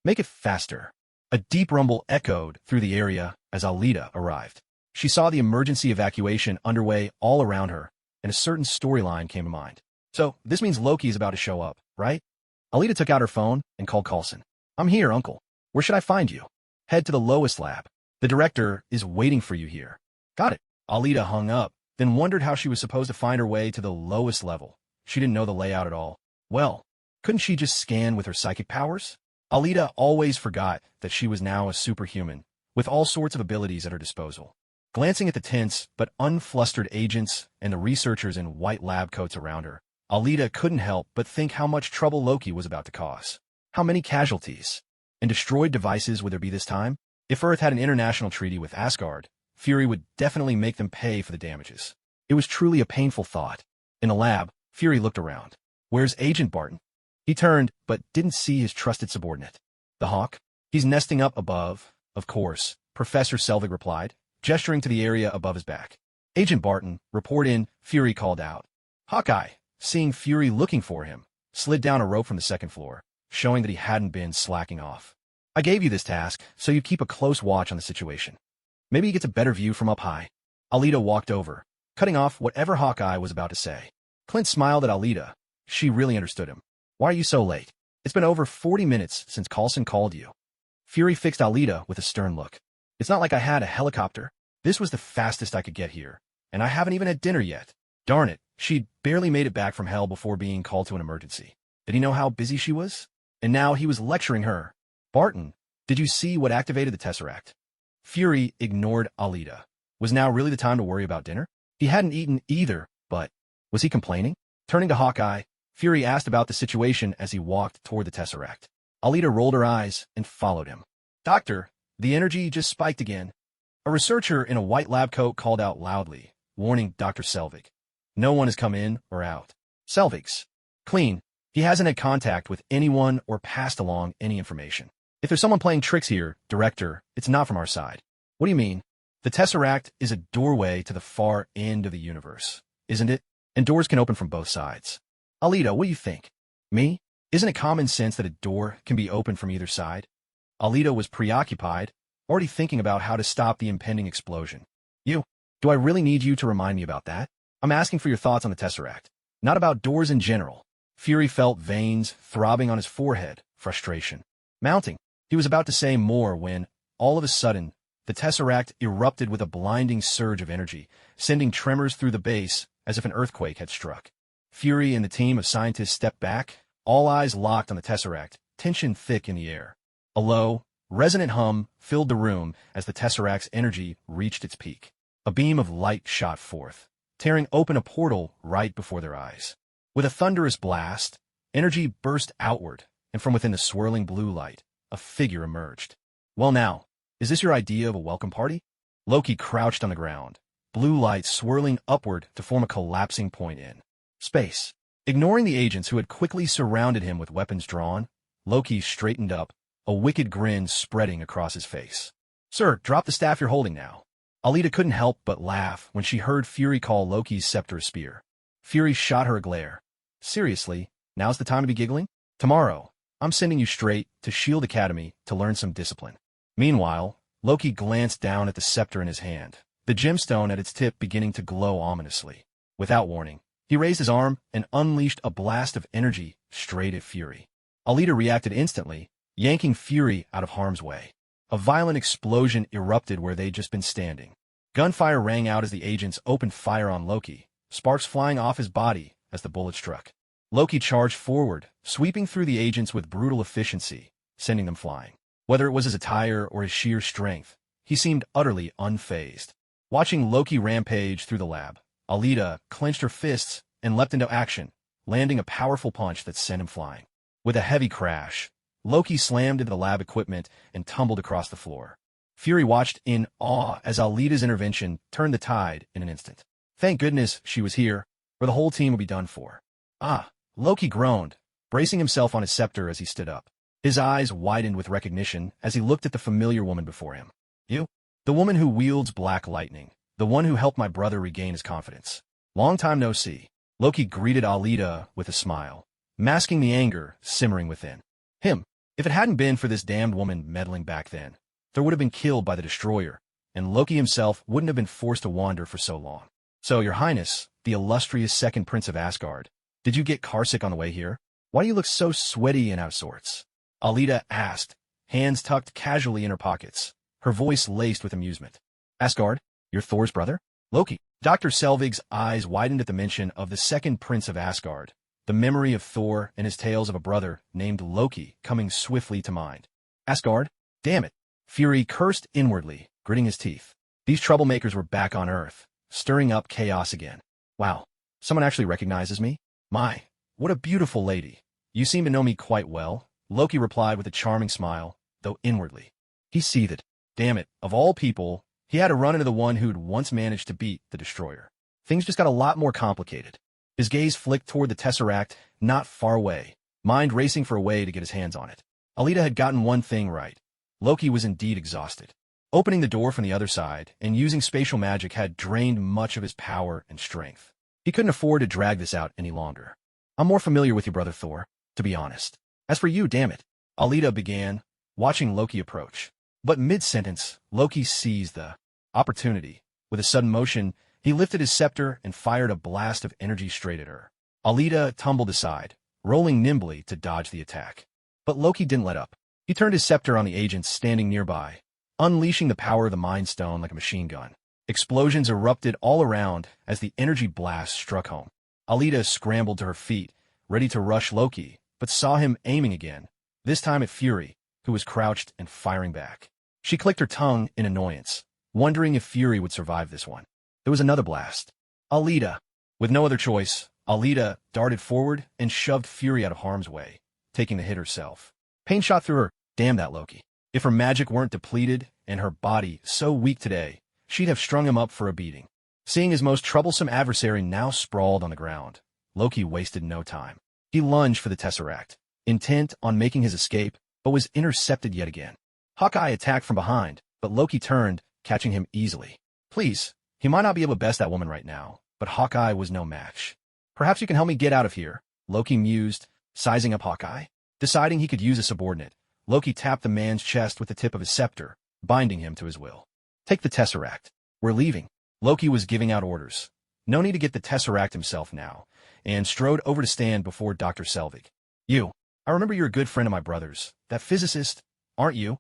Make it faster. A deep rumble echoed through the area as Alita arrived. She saw the emergency evacuation underway all around her, and a certain storyline came to mind. So, this means Loki's about to show up, right? Alita took out her phone and called Coulson. I'm here, Uncle. Where should I find you? Head to the lowest lab. The director is waiting for you here. Got it. Alita hung up, then wondered how she was supposed to find her way to the lowest level. She didn't know the layout at all. Well, couldn't she just scan with her psychic powers? Alita always forgot that she was now a superhuman, with all sorts of abilities at her disposal. Glancing at the tense but unflustered agents and the researchers in white lab coats around her, Alita couldn't help but think how much trouble Loki was about to cause. How many casualties and destroyed devices would there be this time? If Earth had an international treaty with Asgard, Fury would definitely make them pay for the damages. It was truly a painful thought. In the lab, Fury looked around. Where's Agent Barton? He turned, but didn't see his trusted subordinate. The Hawk? He's nesting up above, of course, Professor Selvig replied, gesturing to the area above his back. Agent Barton, report in, Fury called out. Hawkeye, seeing Fury looking for him, slid down a rope from the second floor, showing that he hadn't been slacking off. I gave you this task, so you keep a close watch on the situation. Maybe he gets a better view from up high. Alita walked over, cutting off whatever Hawkeye was about to say. Clint smiled at Alita. She really understood him. Why are you so late? It's been over 40 minutes since Coulson called you. Fury fixed Alita with a stern look. It's not like I had a helicopter. This was the fastest I could get here, and I haven't even had dinner yet. Darn it, she'd barely made it back from hell before being called to an emergency. Did he know how busy she was? And now he was lecturing her. Barton, did you see what activated the Tesseract? Fury ignored Alita. Was now really the time to worry about dinner? He hadn't eaten either, but was he complaining? Turning to Hawkeye, Fury asked about the situation as he walked toward the Tesseract. Alita rolled her eyes and followed him. Doctor, the energy just spiked again. A researcher in a white lab coat called out loudly, warning Dr. Selvig. No one has come in or out. Selvig's clean. He hasn't had contact with anyone or passed along any information. If there's someone playing tricks here, Director, it's not from our side. What do you mean? The Tesseract is a doorway to the far end of the universe, isn't it? And doors can open from both sides. Alita, what do you think? Me? Isn't it common sense that a door can be opened from either side? Alita was preoccupied, already thinking about how to stop the impending explosion. You? Do I really need you to remind me about that? I'm asking for your thoughts on the Tesseract, not about doors in general. Fury felt veins throbbing on his forehead, frustration mounting. He was about to say more when, all of a sudden, the Tesseract erupted with a blinding surge of energy, sending tremors through the base as if an earthquake had struck. Fury and the team of scientists stepped back, all eyes locked on the Tesseract, tension thick in the air. A low, resonant hum filled the room as the Tesseract's energy reached its peak. A beam of light shot forth, tearing open a portal right before their eyes. With a thunderous blast, energy burst outward, and from within the swirling blue light, a figure emerged. Well now, is this your idea of a welcome party? Loki crouched on the ground, blue light swirling upward to form a collapsing point in space. Ignoring the agents who had quickly surrounded him with weapons drawn, Loki straightened up, a wicked grin spreading across his face. "Sir, drop the staff you're holding now." Alita couldn't help but laugh when she heard Fury call Loki's scepter a spear. Fury shot her a glare. "Seriously, now's the time to be giggling? Tomorrow, I'm sending you straight to Shield Academy to learn some discipline." Meanwhile, Loki glanced down at the scepter in his hand, the gemstone at its tip beginning to glow ominously. Without warning, he raised his arm and unleashed a blast of energy straight at Fury. Alita reacted instantly, yanking Fury out of harm's way. A violent explosion erupted where they'd just been standing. Gunfire rang out as the agents opened fire on Loki, sparks flying off his body as the bullet struck. Loki charged forward, sweeping through the agents with brutal efficiency, sending them flying. Whether it was his attire or his sheer strength, he seemed utterly unfazed. Watching Loki rampage through the lab, Alita clenched her fists and leapt into action, landing a powerful punch that sent him flying. With a heavy crash, Loki slammed into the lab equipment and tumbled across the floor. Fury watched in awe as Alita's intervention turned the tide in an instant. Thank goodness she was here, or the whole team would be done for. "Ah," Loki groaned, bracing himself on his scepter as he stood up. His eyes widened with recognition as he looked at the familiar woman before him. "You? The woman who wields black lightning, the one who helped my brother regain his confidence. Long time no see." Loki greeted Alita with a smile, masking the anger simmering within him. If it hadn't been for this damned woman meddling back then, Thor would have been killed by the Destroyer, and Loki himself wouldn't have been forced to wander for so long. "So, Your Highness, the illustrious second prince of Asgard, did you get carsick on the way here? Why do you look so sweaty and out of sorts?" Alita asked, hands tucked casually in her pockets, her voice laced with amusement. "Asgard? You're Thor's brother?" "Loki." Dr. Selvig's eyes widened at the mention of the second prince of Asgard, the memory of Thor and his tales of a brother named Loki coming swiftly to mind. "Asgard? Damn it." Fury cursed inwardly, gritting his teeth. These troublemakers were back on Earth, stirring up chaos again. "Wow, someone actually recognizes me? My, what a beautiful lady. You seem to know me quite well," Loki replied with a charming smile, though inwardly he seethed. Damn it, of all people, he had to run into the one who'd once managed to beat the Destroyer. Things just got a lot more complicated. His gaze flicked toward the Tesseract, not far away, mind racing for a way to get his hands on it. Alita had gotten one thing right. Loki was indeed exhausted. Opening the door from the other side and using spatial magic had drained much of his power and strength. He couldn't afford to drag this out any longer. "I'm more familiar with you, brother Thor, to be honest. As for you, damn it," Alita began, watching Loki approach. But mid-sentence, Loki seized the opportunity. With a sudden motion, he lifted his scepter and fired a blast of energy straight at her. Alita tumbled aside, rolling nimbly to dodge the attack. But Loki didn't let up. He turned his scepter on the agents standing nearby, unleashing the power of the Mind Stone like a machine gun. Explosions erupted all around as the energy blast struck home. Alita scrambled to her feet, ready to rush Loki, but saw him aiming again, this time at Fury, who was crouched and firing back. She clicked her tongue in annoyance, wondering if Fury would survive this one. There was another blast. "Alita!" With no other choice, Alita darted forward and shoved Fury out of harm's way, taking the hit herself. Pain shot through her. Damn that Loki. If her magic weren't depleted and her body so weak today, she'd have strung him up for a beating. Seeing his most troublesome adversary now sprawled on the ground, Loki wasted no time. He lunged for the Tesseract, intent on making his escape, but was intercepted yet again. Hawkeye attacked from behind, but Loki turned, catching him easily. Please, he might not be able to best that woman right now, but Hawkeye was no match. "Perhaps you can help me get out of here," Loki mused, sizing up Hawkeye. Deciding he could use a subordinate, Loki tapped the man's chest with the tip of his scepter, binding him to his will. "Take the Tesseract. We're leaving." Loki was giving out orders. No need to get the Tesseract himself now, and strode over to stand before Dr. Selvig. "You. I remember you're a good friend of my brother's, that physicist, aren't you?"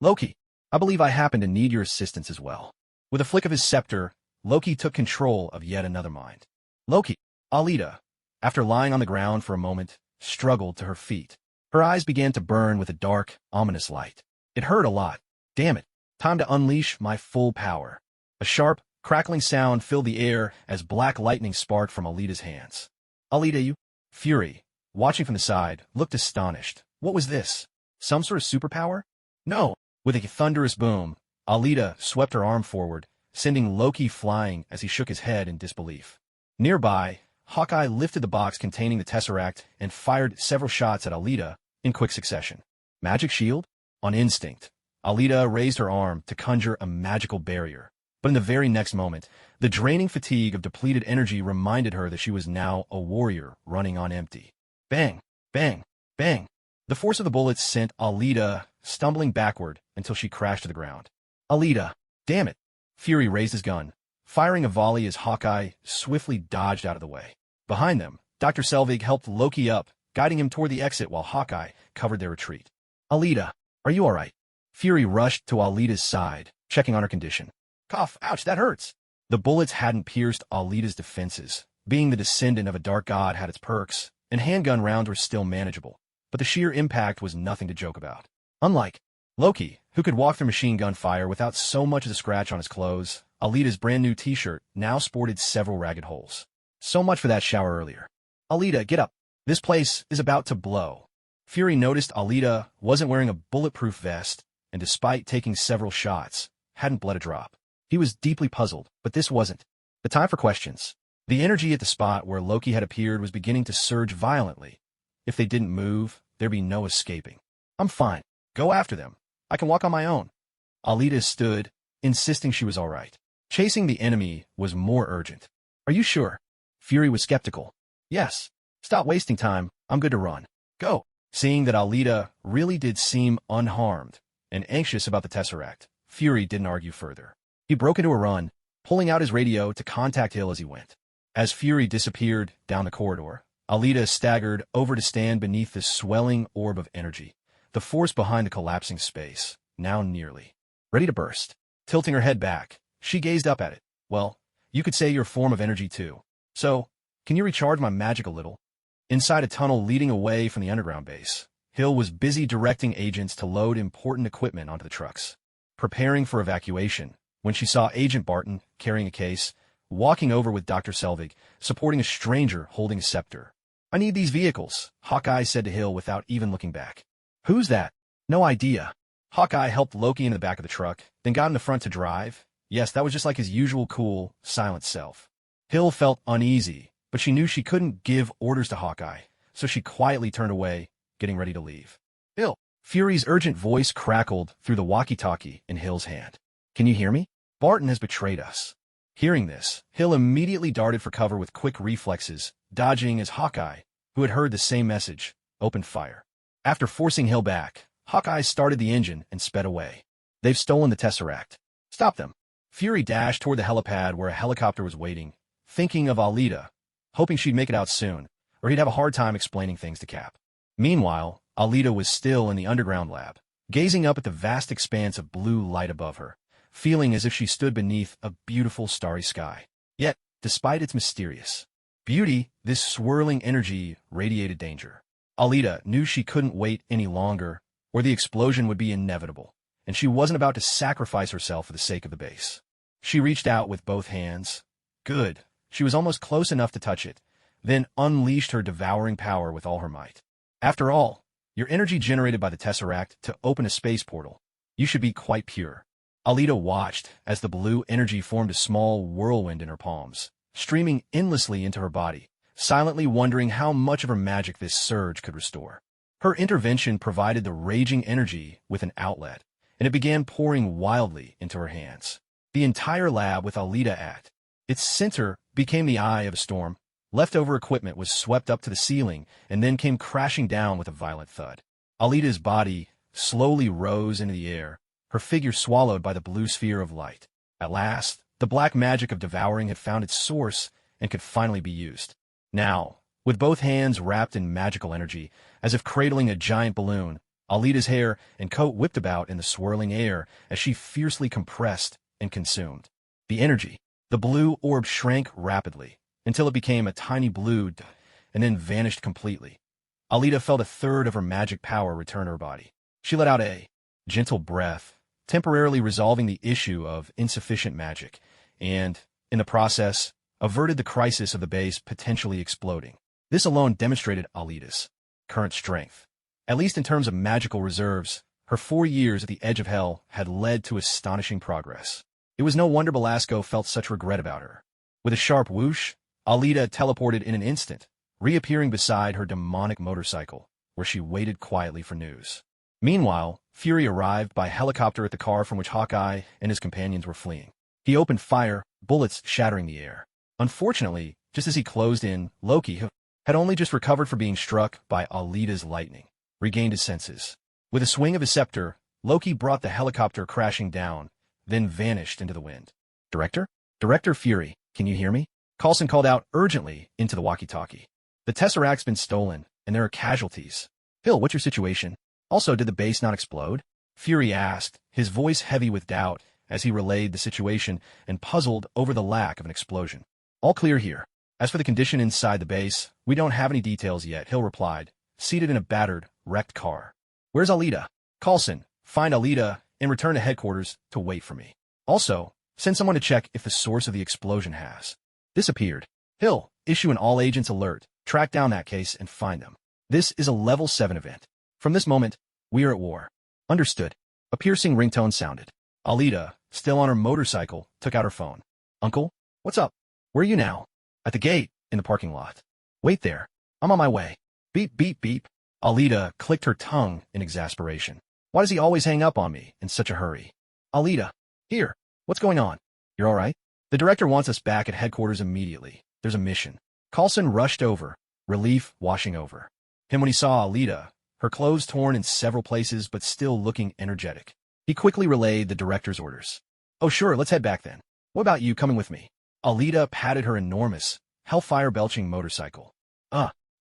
"Loki, I believe I happen to need your assistance as well." With a flick of his scepter, Loki took control of yet another mind. "Loki." Alita, after lying on the ground for a moment, struggled to her feet. Her eyes began to burn with a dark, ominous light. "It hurt a lot. Damn it. Time to unleash my full power." A sharp, crackling sound filled the air as black lightning sparked from Alita's hands. "Alita, you?" Fury, watching from the side, looked astonished. What was this? Some sort of superpower? No. With a thunderous boom, Alita swept her arm forward, sending Loki flying as he shook his head in disbelief. Nearby, Hawkeye lifted the box containing the Tesseract and fired several shots at Alita in quick succession. Magic shield? On instinct, Alita raised her arm to conjure a magical barrier. But in the very next moment, the draining fatigue of depleted energy reminded her that she was now a warrior running on empty. Bang! Bang! Bang! The force of the bullets sent Alita stumbling backward until she crashed to the ground. Alita! Damn it! Fury raised his gun, firing a volley as Hawkeye swiftly dodged out of the way. Behind them, Dr. Selvig helped Loki up, guiding him toward the exit while Hawkeye covered their retreat. Alita, are you all right? Fury rushed to Alita's side, checking on her condition. Cough, ouch, that hurts. The bullets hadn't pierced Alita's defenses. Being the descendant of a dark god had its perks, and handgun rounds were still manageable. But the sheer impact was nothing to joke about. Unlike Loki, who could walk through machine gun fire without so much as a scratch on his clothes, Alita's brand new t-shirt now sported several ragged holes. So much for that shower earlier. Alita, get up. This place is about to blow. Fury noticed Alita wasn't wearing a bulletproof vest, and despite taking several shots, hadn't bled a drop. He was deeply puzzled, but this wasn't the time for questions. The energy at the spot where Loki had appeared was beginning to surge violently. If they didn't move, there'd be no escaping. I'm fine. Go after them. I can walk on my own. Alita stood, insisting she was all right. Chasing the enemy was more urgent. Are you sure? Fury was skeptical. Yes. Stop wasting time. I'm good to run. Go. Seeing that Alita really did seem unharmed and anxious about the Tesseract, Fury didn't argue further. He broke into a run, pulling out his radio to contact Hill as he went. As Fury disappeared down the corridor, Alita staggered over to stand beneath the swelling orb of energy, the force behind the collapsing space, now nearly ready to burst. Tilting her head back, she gazed up at it. Well, you could say you're a form of energy too. So, can you recharge my magic a little? Inside a tunnel leading away from the underground base, Hill was busy directing agents to load important equipment onto the trucks, preparing for evacuation, when she saw Agent Barton, carrying a case, walking over with Dr. Selvig, supporting a stranger holding a scepter. I need these vehicles, Hawkeye said to Hill without even looking back. Who's that? No idea. Hawkeye helped Loki into the back of the truck, then got in the front to drive. Yes, that was just like his usual cool, silent self. Hill felt uneasy, but she knew she couldn't give orders to Hawkeye, so she quietly turned away, getting ready to leave. Hill! Fury's urgent voice crackled through the walkie-talkie in Hill's hand. Can you hear me? Barton has betrayed us. Hearing this, Hill immediately darted for cover with quick reflexes, dodging as Hawkeye, who had heard the same message, opened fire. After forcing Hill back, Hawkeye started the engine and sped away. They've stolen the Tesseract. Stop them. Fury dashed toward the helipad where a helicopter was waiting, thinking of Alita, hoping she'd make it out soon, or he'd have a hard time explaining things to Cap. Meanwhile, Alita was still in the underground lab, gazing up at the vast expanse of blue light above her, feeling as if she stood beneath a beautiful starry sky. Yet, despite its mysterious beauty, this swirling energy radiated danger. Alita knew she couldn't wait any longer, or the explosion would be inevitable, and she wasn't about to sacrifice herself for the sake of the base. She reached out with both hands. Good. She was almost close enough to touch it, then unleashed her devouring power with all her might. After all, your energy generated by the Tesseract to open a space portal. You should be quite pure. Alita watched as the blue energy formed a small whirlwind in her palms, streaming endlessly into her body, silently wondering how much of her magic this surge could restore. Her intervention provided the raging energy with an outlet, and it began pouring wildly into her hands. The entire lab with Alita at its center became the eye of a storm. Leftover equipment was swept up to the ceiling and then came crashing down with a violent thud. Alita's body slowly rose into the air, her figure swallowed by the blue sphere of light. At last, the black magic of devouring had found its source and could finally be used. Now, with both hands wrapped in magical energy, as if cradling a giant balloon, Alita's hair and coat whipped about in the swirling air as she fiercely compressed and consumed. The energy, the blue orb shrank rapidly, until it became a tiny blue and then vanished completely. Alita felt a third of her magic power return to her body. She let out a gentle breath, temporarily resolving the issue of insufficient magic, and, in the process, averted the crisis of the base potentially exploding. This alone demonstrated Alita's current strength. At least in terms of magical reserves, Her 4 years at the edge of hell had led to astonishing progress. It was no wonder Belasco felt such regret about her. With a sharp whoosh, Alita teleported in an instant, reappearing beside her demonic motorcycle, where she waited quietly for news. Meanwhile, Fury arrived by helicopter at the car from which Hawkeye and his companions were fleeing. He opened fire, bullets shattering the air. Unfortunately, just as he closed in, Loki, who had only just recovered from being struck by Alita's lightning, regained his senses. With a swing of his scepter, Loki brought the helicopter crashing down, then vanished into the wind. Director? Director Fury, can you hear me? Coulson called out urgently into the walkie-talkie. The Tesseract's been stolen, and there are casualties. Phil, what's your situation? Also, did the base not explode? Fury asked, his voice heavy with doubt, as he relayed the situation and puzzled over the lack of an explosion. All clear here. As for the condition inside the base, we don't have any details yet, Hill replied, seated in a battered, wrecked car. Where's Alita? Coulson, find Alita and return to headquarters to wait for me. Also, send someone to check if the source of the explosion has disappeared. Hill, issue an all-agents alert, track down that case and find them. This is a Level 7 event. From this moment, we are at war. Understood. A piercing ringtone sounded. Alita, still on her motorcycle, took out her phone. Uncle? What's up? Where are you now? At the gate, in the parking lot. Wait there. I'm on my way. Beep, beep, beep. Alita clicked her tongue in exasperation. Why does he always hang up on me in such a hurry? Alita. Here. What's going on? You're all right? The director wants us back at headquarters immediately. There's a mission. Coulson rushed over, relief washing over him when he saw Alita, her clothes torn in several places but still looking energetic. He quickly relayed the director's orders. Oh sure, let's head back then. What about you coming with me? Alita patted her enormous, hellfire-belching motorcycle.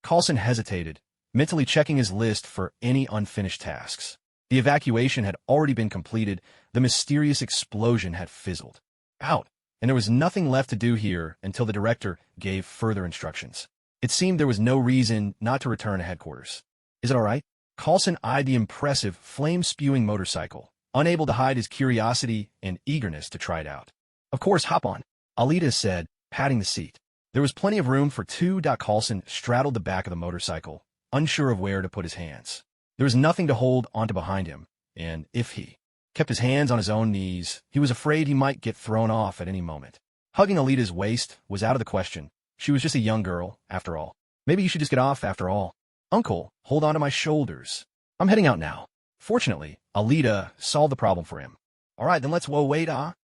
Coulson hesitated, mentally checking his list for any unfinished tasks. The evacuation had already been completed, the mysterious explosion had fizzled out, and there was nothing left to do here until the director gave further instructions. It seemed there was no reason not to return to headquarters. Is it all right? Coulson eyed the impressive, flame-spewing motorcycle, unable to hide his curiosity and eagerness to try it out. Of course, hop on, Alita said, patting the seat. There was plenty of room for two. Coulson straddled the back of the motorcycle, unsure of where to put his hands. There was nothing to hold onto behind him, and if he kept his hands on his own knees, he was afraid he might get thrown off at any moment. Hugging Alita's waist was out of the question. She was just a young girl, after all. Maybe you should just get off after all. Uncle, hold on to my shoulders. I'm heading out now. Fortunately, Alita solved the problem for him. All right, then let's wait.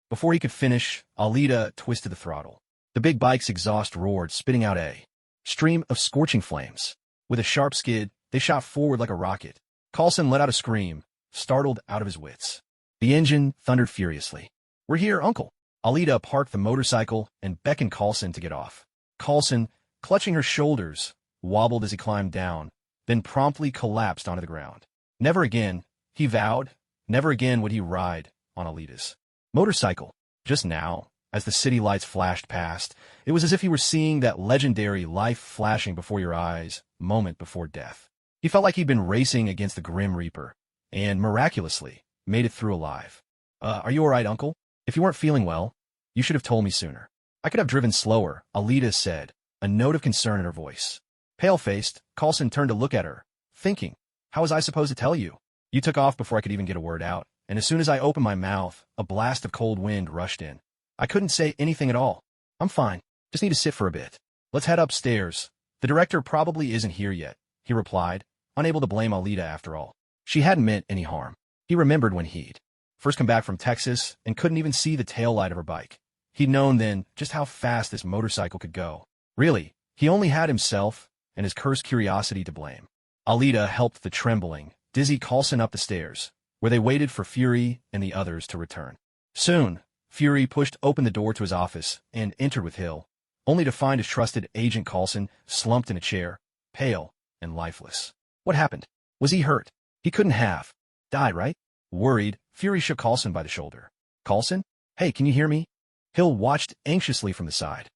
Before he could finish, Alita twisted the throttle. The big bike's exhaust roared, spitting out a stream of scorching flames. With a sharp skid, they shot forward like a rocket. Coulson let out a scream, startled out of his wits. The engine thundered furiously. We're here, Uncle. Alita parked the motorcycle and beckoned Coulson to get off. Coulson, clutching her shoulders, wobbled as he climbed down, then promptly collapsed onto the ground. Never again, he vowed, never again would he ride on Alita's motorcycle. Just now, as the city lights flashed past, it was as if he were seeing that legendary life flashing before your eyes, moment before death. He felt like he'd been racing against the Grim Reaper, and miraculously, made it through alive. Are you all right, Uncle? If you weren't feeling well, you should have told me sooner. I could have driven slower, Alita said, a note of concern in her voice. Pale-faced, Coulson turned to look at her, thinking, how was I supposed to tell you? You took off before I could even get a word out, and as soon as I opened my mouth, a blast of cold wind rushed in. I couldn't say anything at all. I'm fine. Just need to sit for a bit. Let's head upstairs. The director probably isn't here yet, he replied, unable to blame Alita after all. She hadn't meant any harm. He remembered when he'd first come back from Texas and couldn't even see the taillight of her bike. He'd known then just how fast this motorcycle could go. Really, he only had himself and his cursed curiosity to blame. Alita helped the trembling, dizzy Coulson up the stairs, where they waited for Fury and the others to return. Soon, Fury pushed open the door to his office and entered with Hill, only to find his trusted Agent Coulson slumped in a chair, pale and lifeless. What happened? Was he hurt? He couldn't have died, right? Worried, Fury shook Coulson by the shoulder. Coulson? Hey, can you hear me? Hill watched anxiously from the side.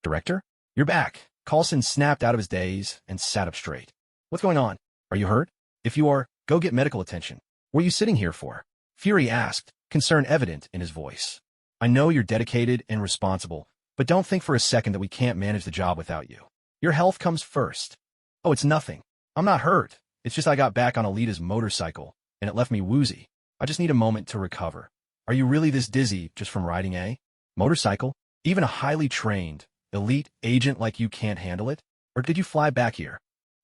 Director? You're back. Coulson snapped out of his daze and sat up straight. What's going on? Are you hurt? If you are, go get medical attention. What are you sitting here for? Fury asked, concern evident in his voice. I know you're dedicated and responsible, but don't think for a second that we can't manage the job without you. Your health comes first. Oh, it's nothing. I'm not hurt. It's just I got back on Alita's motorcycle, and it left me woozy. I just need a moment to recover. Are you really this dizzy just from riding a motorcycle? Even a highly trained, elite agent like you can't handle it? Or did you fly back here?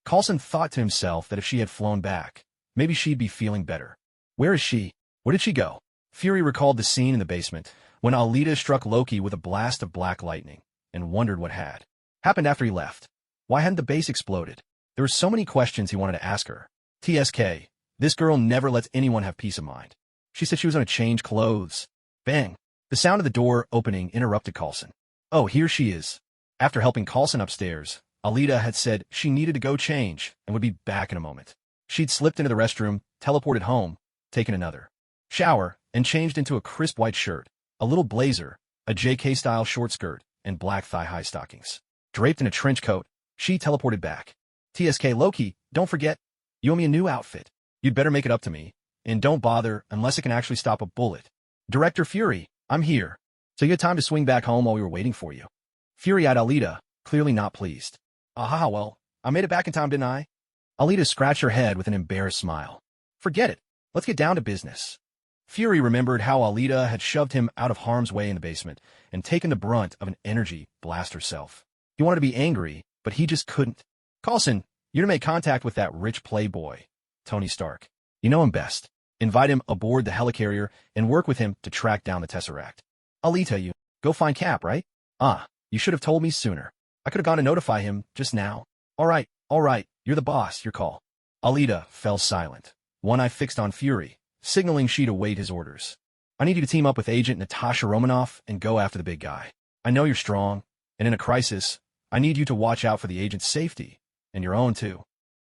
Coulson thought to himself that if she had flown back, maybe she'd be feeling better. Where is she? Where did she go? Fury recalled the scene in the basement when Alita struck Loki with a blast of black lightning and wondered what had happened after he left. Why hadn't the base exploded? There were so many questions he wanted to ask her. TSK, this girl never lets anyone have peace of mind. She said she was going to change clothes. Bang. The sound of the door opening interrupted Coulson. Oh, here she is. After helping Coulson upstairs, Alita had said she needed to go change and would be back in a moment. She'd slipped into the restroom, teleported home, taken another shower, and changed into a crisp white shirt, a little blazer, a JK-style short skirt, and black thigh-high stockings. Draped in a trench coat, she teleported back. TSK Loki, don't forget, you owe me a new outfit. You'd better make it up to me, and don't bother unless it can actually stop a bullet. Director Fury, I'm here. So you had time to swing back home while we were waiting for you. Fury-eyed Alita, clearly not pleased. Aha, well, I made it back in time, didn't I? Alita scratched her head with an embarrassed smile. Forget it. Let's get down to business. Fury remembered how Alita had shoved him out of harm's way in the basement and taken the brunt of an energy blast herself. He wanted to be angry, but he just couldn't. Coulson, you're to make contact with that rich playboy, Tony Stark. You know him best. Invite him aboard the helicarrier and work with him to track down the Tesseract. Alita, you go find Cap, right? You should have told me sooner. I could have gone to notify him just now. All right, you're the boss, your call. Alita fell silent, one eye fixed on Fury, signaling she'd await his orders. I need you to team up with Agent Natasha Romanoff and go after the big guy. I know you're strong, and in a crisis, I need you to watch out for the agent's safety, and your own too.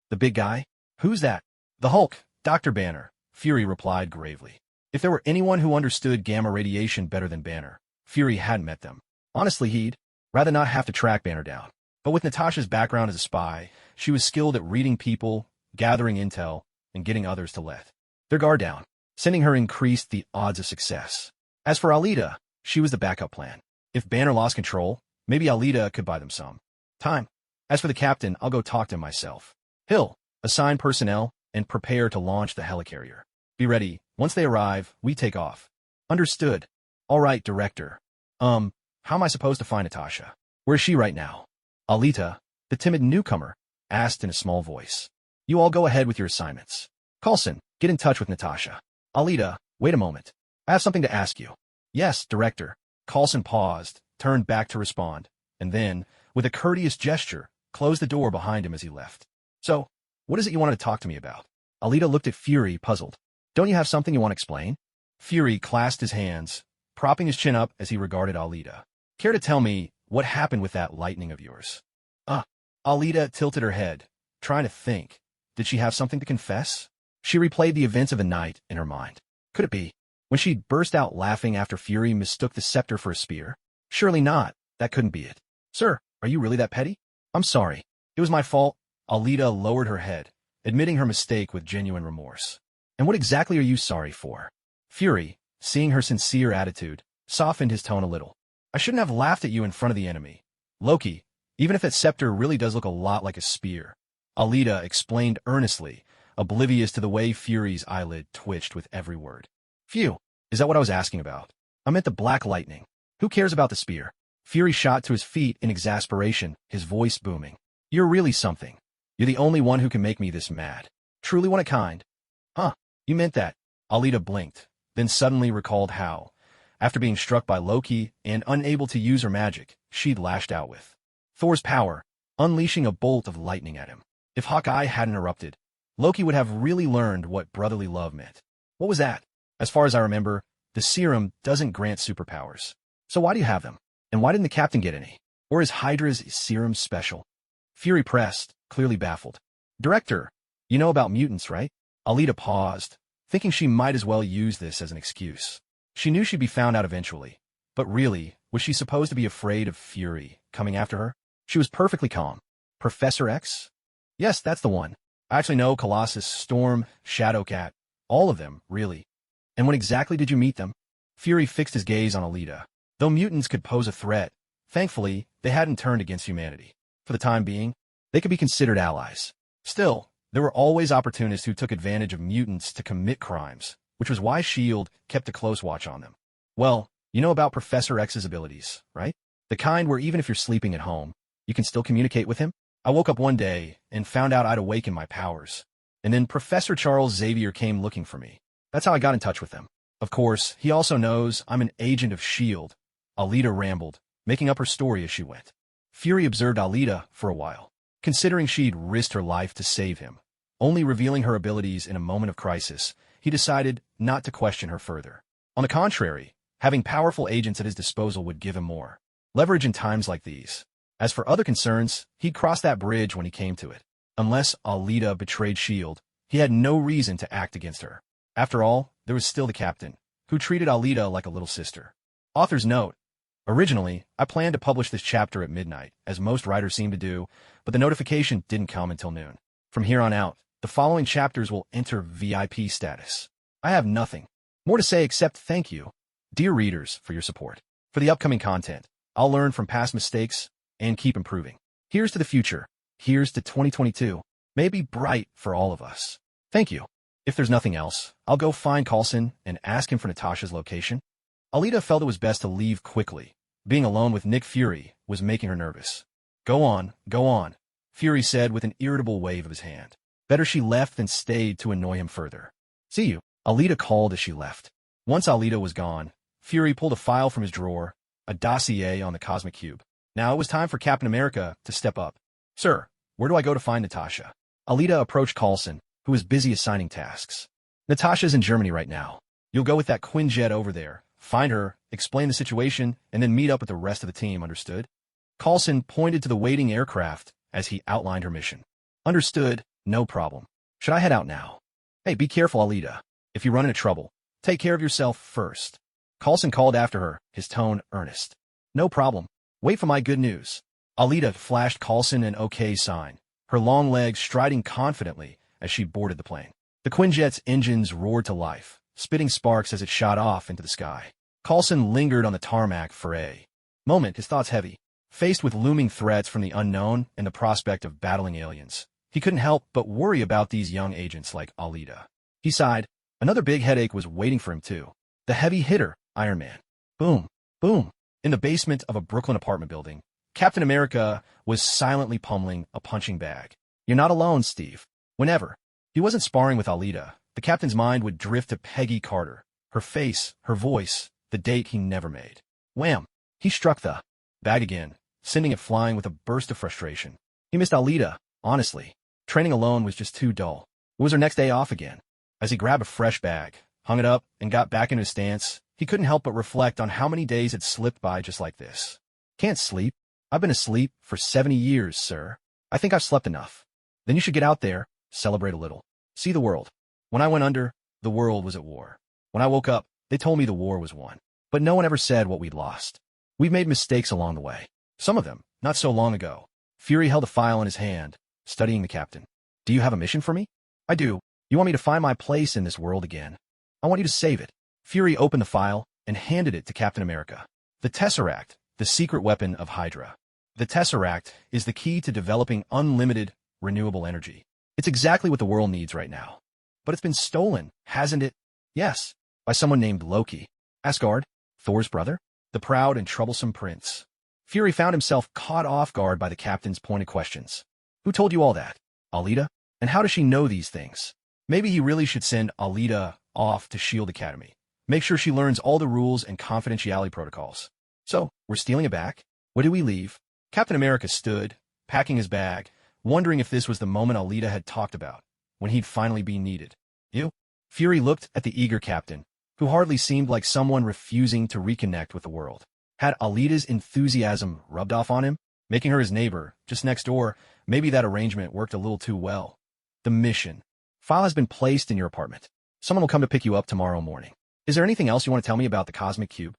The big guy? Who's that? The Hulk, Dr. Banner, Fury replied gravely. If there were anyone who understood gamma radiation better than Banner, Fury hadn't met them. Honestly, he'd rather not have to track Banner down. But with Natasha's background as a spy, she was skilled at reading people, gathering intel, and getting others to let their guard down. Sending her increased the odds of success. As for Alita, she was the backup plan. If Banner lost control, maybe Alita could buy them some time. As for the captain, I'll go talk to him myself. He'll assign personnel and prepare to launch the helicarrier. Be ready. Once they arrive, we take off. Understood. All right, director. How am I supposed to find Natasha? Where's she right now? Alita, the timid newcomer, asked in a small voice. You all go ahead with your assignments. Coulson, get in touch with Natasha. Alita, wait a moment. I have something to ask you. Yes, director. Coulson paused, turned back to respond, and then, with a courteous gesture, closed the door behind him as he left. So, what is it you wanted to talk to me about? Alita looked at Fury, puzzled. Don't you have something you want to explain? Fury clasped his hands, propping his chin up as he regarded Alita. Care to tell me what happened with that lightning of yours? Alita tilted her head, trying to think. Did she have something to confess? She replayed the events of the night in her mind. Could it be when she burst out laughing after Fury mistook the scepter for a spear? Surely not. That couldn't be it. Sir, are you really that petty? I'm sorry. It was my fault. Alita lowered her head, admitting her mistake with genuine remorse. And what exactly are you sorry for? Fury, seeing her sincere attitude, softened his tone a little. I shouldn't have laughed at you in front of the enemy. Loki, even if that scepter really does look a lot like a spear. Alita explained earnestly, oblivious to the way Fury's eyelid twitched with every word. Phew, is that what I was asking about? I meant the black lightning. Who cares about the spear? Fury shot to his feet in exasperation, his voice booming. You're really something. You're the only one who can make me this mad. Truly one of a kind. You meant that. Alita blinked, then suddenly recalled how, after being struck by Loki and unable to use her magic, she'd lashed out with Thor's power, unleashing a bolt of lightning at him. If Hawkeye hadn't erupted, Loki would have really learned what brotherly love meant. What was that? As far as I remember, the serum doesn't grant superpowers. So why do you have them? And why didn't the captain get any? Or is Hydra's serum special? Fury pressed, clearly baffled. Director, you know about mutants, right? Alita paused, thinking she might as well use this as an excuse. She knew she'd be found out eventually, but really, was she supposed to be afraid of Fury coming after her? She was perfectly calm. Professor X? Yes, that's the one. I actually know Colossus, Storm, Shadowcat, all of them, really. And when exactly did you meet them? Fury fixed his gaze on Alita. Though mutants could pose a threat, thankfully, they hadn't turned against humanity. For the time being, they could be considered allies. Still, There were always opportunists who took advantage of mutants to commit crimes, which was why S.H.I.E.L.D. kept a close watch on them. Well, you know about Professor X's abilities, right? The kind where even if you're sleeping at home, you can still communicate with him? I woke up one day and found out I'd awakened my powers. And then Professor Charles Xavier came looking for me. That's how I got in touch with him. Of course, he also knows I'm an agent of S.H.I.E.L.D. Alita rambled, making up her story as she went. Fury observed Alita for a while, considering she'd risked her life to save him. Only revealing her abilities in a moment of crisis, he decided not to question her further. On the contrary, having powerful agents at his disposal would give him more leverage in times like these. As for other concerns, he'd cross that bridge when he came to it. Unless Alita betrayed S.H.I.E.L.D., he had no reason to act against her. After all, there was still the captain, who treated Alita like a little sister. Author's note: originally, I planned to publish this chapter at midnight, as most writers seem to do, but the notification didn't come until noon. From here on out, the following chapters will enter VIP status. I have nothing more to say except thank you, dear readers, for your support. For the upcoming content, I'll learn from past mistakes and keep improving. Here's to the future. Here's to 2022. May it be bright for all of us. Thank you. If there's nothing else, I'll go find Coulson and ask him for Natasha's location. Alita felt it was best to leave quickly. Being alone with Nick Fury was making her nervous. Go on, Fury said with an irritable wave of his hand. Better she left than stayed to annoy him further. See you, Alita called as she left. Once Alita was gone, Fury pulled a file from his drawer, a dossier on the Cosmic Cube. Now it was time for Captain America to step up. Sir, where do I go to find Natasha? Alita approached Coulson, who was busy assigning tasks. Natasha's in Germany right now. You'll go with that Quinjet over there, find her, explain the situation, and then meet up with the rest of the team, understood? Coulson pointed to the waiting aircraft as he outlined her mission. Understood, no problem. Should I head out now? Hey, be careful, Alita. If you run into trouble, take care of yourself first. Coulson called after her, his tone earnest. No problem. Wait for my good news. Alita flashed Coulson an OK sign, her long legs striding confidently as she boarded the plane. The Quinjet's engines roared to life, spitting sparks as it shot off into the sky. Coulson lingered on the tarmac for a moment, his thoughts heavy. Faced with looming threats from the unknown and the prospect of battling aliens, he couldn't help but worry about these young agents like Alita. He sighed. Another big headache was waiting for him, too. The heavy hitter, Iron Man. Boom, boom. In the basement of a Brooklyn apartment building, Captain America was silently pummeling a punching bag. You're not alone, Steve. Whenever he wasn't sparring with Alita, the captain's mind would drift to Peggy Carter, her face, her voice, the date he never made. Wham! He struck the bag again, sending it flying with a burst of frustration. He missed Alita, honestly. Training alone was just too dull. It was her next day off again. As he grabbed a fresh bag, hung it up, and got back into his stance, he couldn't help but reflect on how many days had slipped by just like this. Can't sleep. I've been asleep for 70 years, sir. I think I've slept enough. Then you should get out there, celebrate a little. See the world. When I went under, the world was at war. When I woke up, they told me the war was won. But no one ever said what we'd lost. We've made mistakes along the way. Some of them, not so long ago. Fury held a file in his hand, studying the captain. Do you have a mission for me? I do. You want me to find my place in this world again? I want you to save it. Fury opened the file and handed it to Captain America. The Tesseract, the secret weapon of Hydra. The Tesseract is the key to developing unlimited, renewable energy. It's exactly what the world needs right now. But it's been stolen, hasn't it? Yes, by someone named Loki. Asgard, Thor's brother, the proud and troublesome prince. Fury found himself caught off guard by the captain's pointed questions. Who told you all that? Alita? And how does she know these things? Maybe he really should send Alita off to S.H.I.E.L.D. Academy. Make sure she learns all the rules and confidentiality protocols. So, we're stealing it back? Where do we leave? Captain America stood, packing his bag, wondering if this was the moment Alita had talked about, when he'd finally be needed. You? Fury looked at the eager captain, who hardly seemed like someone refusing to reconnect with the world. Had Alita's enthusiasm rubbed off on him? Making her his neighbor, just next door, maybe that arrangement worked a little too well. The mission. File has been placed in your apartment. Someone will come to pick you up tomorrow morning. Is there anything else you want to tell me about the Cosmic Cube?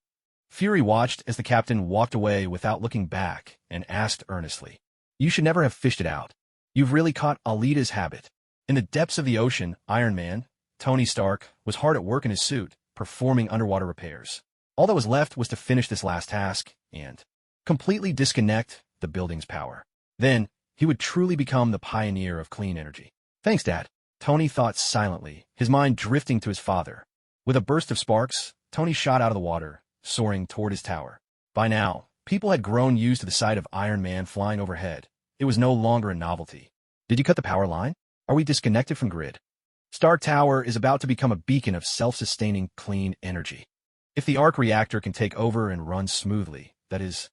Fury watched as the captain walked away without looking back and asked earnestly. You should never have fished it out. You've really caught Alita's habit. In the depths of the ocean, Iron Man, Tony Stark, was hard at work in his suit, performing underwater repairs. All that was left was to finish this last task and completely disconnect the building's power. Then, he would truly become the pioneer of clean energy. Thanks, Dad. Tony thought silently, his mind drifting to his father. With a burst of sparks, Tony shot out of the water, soaring toward his tower. By now, people had grown used to the sight of Iron Man flying overhead. It was no longer a novelty. Did you cut the power line? Are we disconnected from grid? Stark Tower is about to become a beacon of self-sustaining, clean energy. If the arc reactor can take over and run smoothly, that is,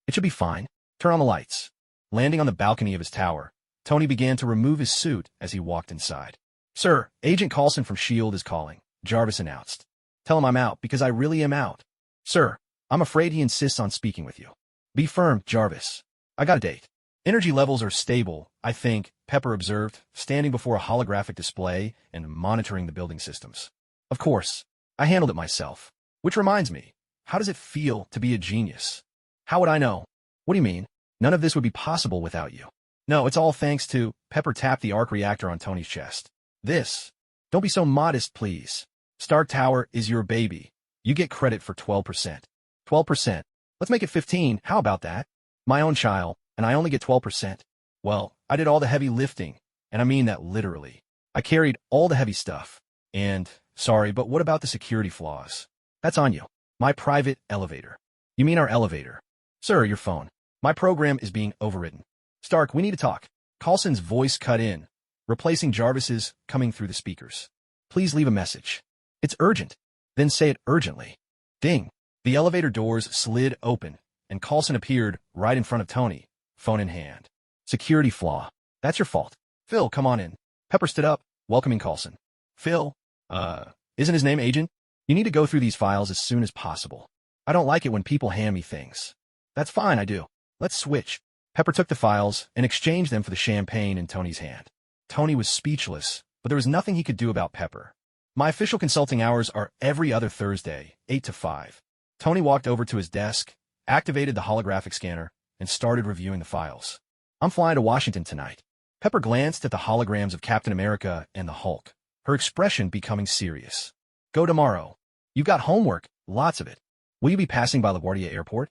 it should be fine. Turn on the lights. Landing on the balcony of his tower, Tony began to remove his suit as he walked inside. Sir, Agent Coulson from S.H.I.E.L.D. is calling, Jarvis announced. Tell him I'm out because I really am out. Sir, I'm afraid he insists on speaking with you. Be firm, Jarvis. I got a date. Energy levels are stable, I think, Pepper observed, standing before a holographic display and monitoring the building systems. Of course, I handled it myself. Which reminds me, how does it feel to be a genius? How would I know? What do you mean? None of this would be possible without you. No, it's all thanks to, Pepper tapped the arc reactor on Tony's chest. This. Don't be so modest, please. Stark Tower is your baby. You get credit for 12%. 12%. Let's make it 15, how about that? My own child, and I only get 12%. Well, I did all the heavy lifting, and I mean that literally. I carried all the heavy stuff. And, sorry, but what about the security flaws? That's on you. My private elevator. You mean our elevator? Sir, your phone. My program is being overridden. Stark, we need to talk. Coulson's voice cut in, replacing Jarvis's, coming through the speakers. Please leave a message. It's urgent. Then say it urgently. Ding. The elevator doors slid open, and Coulson appeared right in front of Tony, phone in hand. Security flaw. That's your fault. Phil, come on in. Pepper stood up, welcoming Coulson. Phil? Isn't his name Agent? You need to go through these files as soon as possible. I don't like it when people hand me things. That's fine, I do. Let's switch. Pepper took the files and exchanged them for the champagne in Tony's hand. Tony was speechless, but there was nothing he could do about Pepper. My official consulting hours are every other Thursday, 8 to 5. Tony walked over to his desk, activated the holographic scanner, and started reviewing the files. I'm flying to Washington tonight. Pepper glanced at the holograms of Captain America and the Hulk, her expression becoming serious. Go tomorrow. You've got homework, lots of it. Will you be passing by LaGuardia Airport?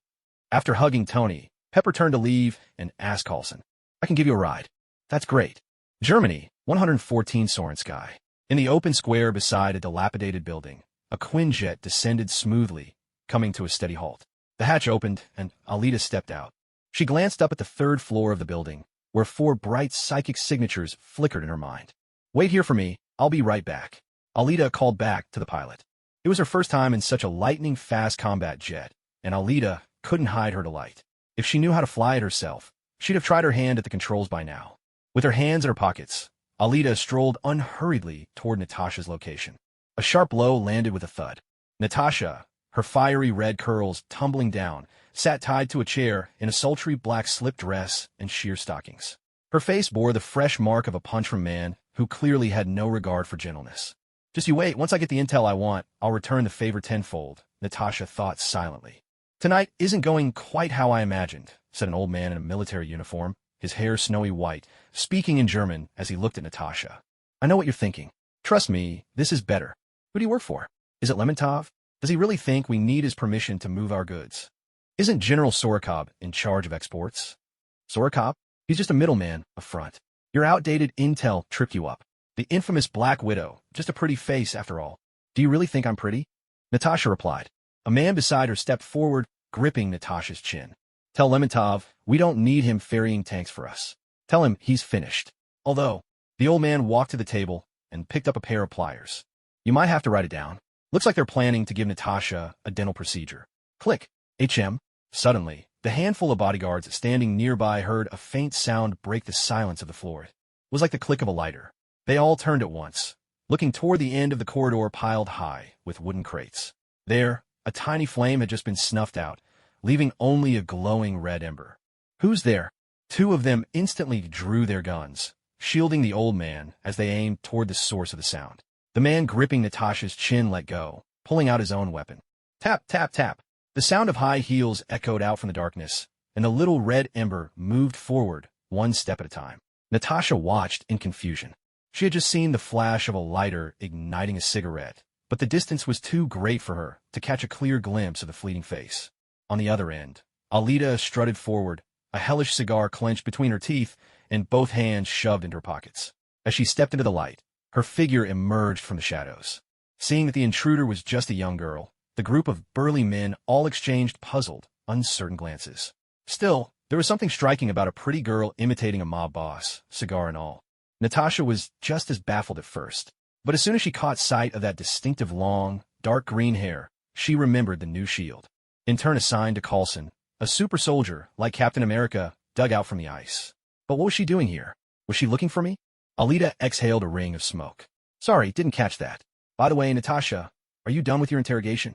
After hugging Tony, Pepper turned to leave and asked Coulson, I can give you a ride. That's great. Germany, 114 Sorensky. In the open square beside a dilapidated building, a Quinjet descended smoothly, coming to a steady halt. The hatch opened, and Alita stepped out. She glanced up at the third floor of the building, where 4 bright psychic signatures flickered in her mind. Wait here for me, I'll be right back. Alita called back to the pilot. It was her first time in such a lightning-fast combat jet, and Alita couldn't hide her delight. If she knew how to fly it herself, she'd have tried her hand at the controls by now. With her hands in her pockets, Alita strolled unhurriedly toward Natasha's location. A sharp blow landed with a thud. Natasha, her fiery red curls tumbling down, sat tied to a chair in a sultry black slip dress and sheer stockings. Her face bore the fresh mark of a punch from a man who clearly had no regard for gentleness. Just you wait, once I get the intel I want, I'll return the favor tenfold, Natasha thought silently. Tonight isn't going quite how I imagined, said an old man in a military uniform, his hair snowy white, speaking in German as he looked at Natasha. I know what you're thinking. Trust me, this is better. Who do you work for? Is it Lemontov? Does he really think we need his permission to move our goods? Isn't General Sorokov in charge of exports? Sorokov? He's just a middleman, a front. Your outdated intel tripped you up. The infamous Black Widow, just a pretty face after all. Do you really think I'm pretty? Natasha replied. A man beside her stepped forward, gripping Natasha's chin. Tell Lemontov, we don't need him ferrying tanks for us. Tell him he's finished. Although, the old man walked to the table and picked up a pair of pliers. You might have to write it down. Looks like they're planning to give Natasha a dental procedure. Click. HM. Suddenly, the handful of bodyguards standing nearby heard a faint sound break the silence of the floor. It was like the click of a lighter. They all turned at once, looking toward the end of the corridor piled high with wooden crates. There, a tiny flame had just been snuffed out, leaving only a glowing red ember. Who's there? 2 of them instantly drew their guns, shielding the old man as they aimed toward the source of the sound. The man gripping Natasha's chin let go, pulling out his own weapon. Tap, tap, tap. The sound of high heels echoed out from the darkness, and the little red ember moved forward, 1 step at a time. Natasha watched in confusion. She had just seen the flash of a lighter igniting a cigarette, but the distance was too great for her to catch a clear glimpse of the fleeting face. On the other end, Alita strutted forward, a hellish cigar clenched between her teeth and both hands shoved into her pockets. As she stepped into the light, her figure emerged from the shadows. Seeing that the intruder was just a young girl, the group of burly men all exchanged puzzled, uncertain glances. Still, there was something striking about a pretty girl imitating a mob boss, cigar and all. Natasha was just as baffled at first. But as soon as she caught sight of that distinctive long, dark green hair, she remembered the new shield. In turn assigned to Coulson, a super soldier, like Captain America, dug out from the ice. But what was she doing here? Was she looking for me? Alita exhaled a ring of smoke. Sorry, didn't catch that. By the way, Natasha, are you done with your interrogation?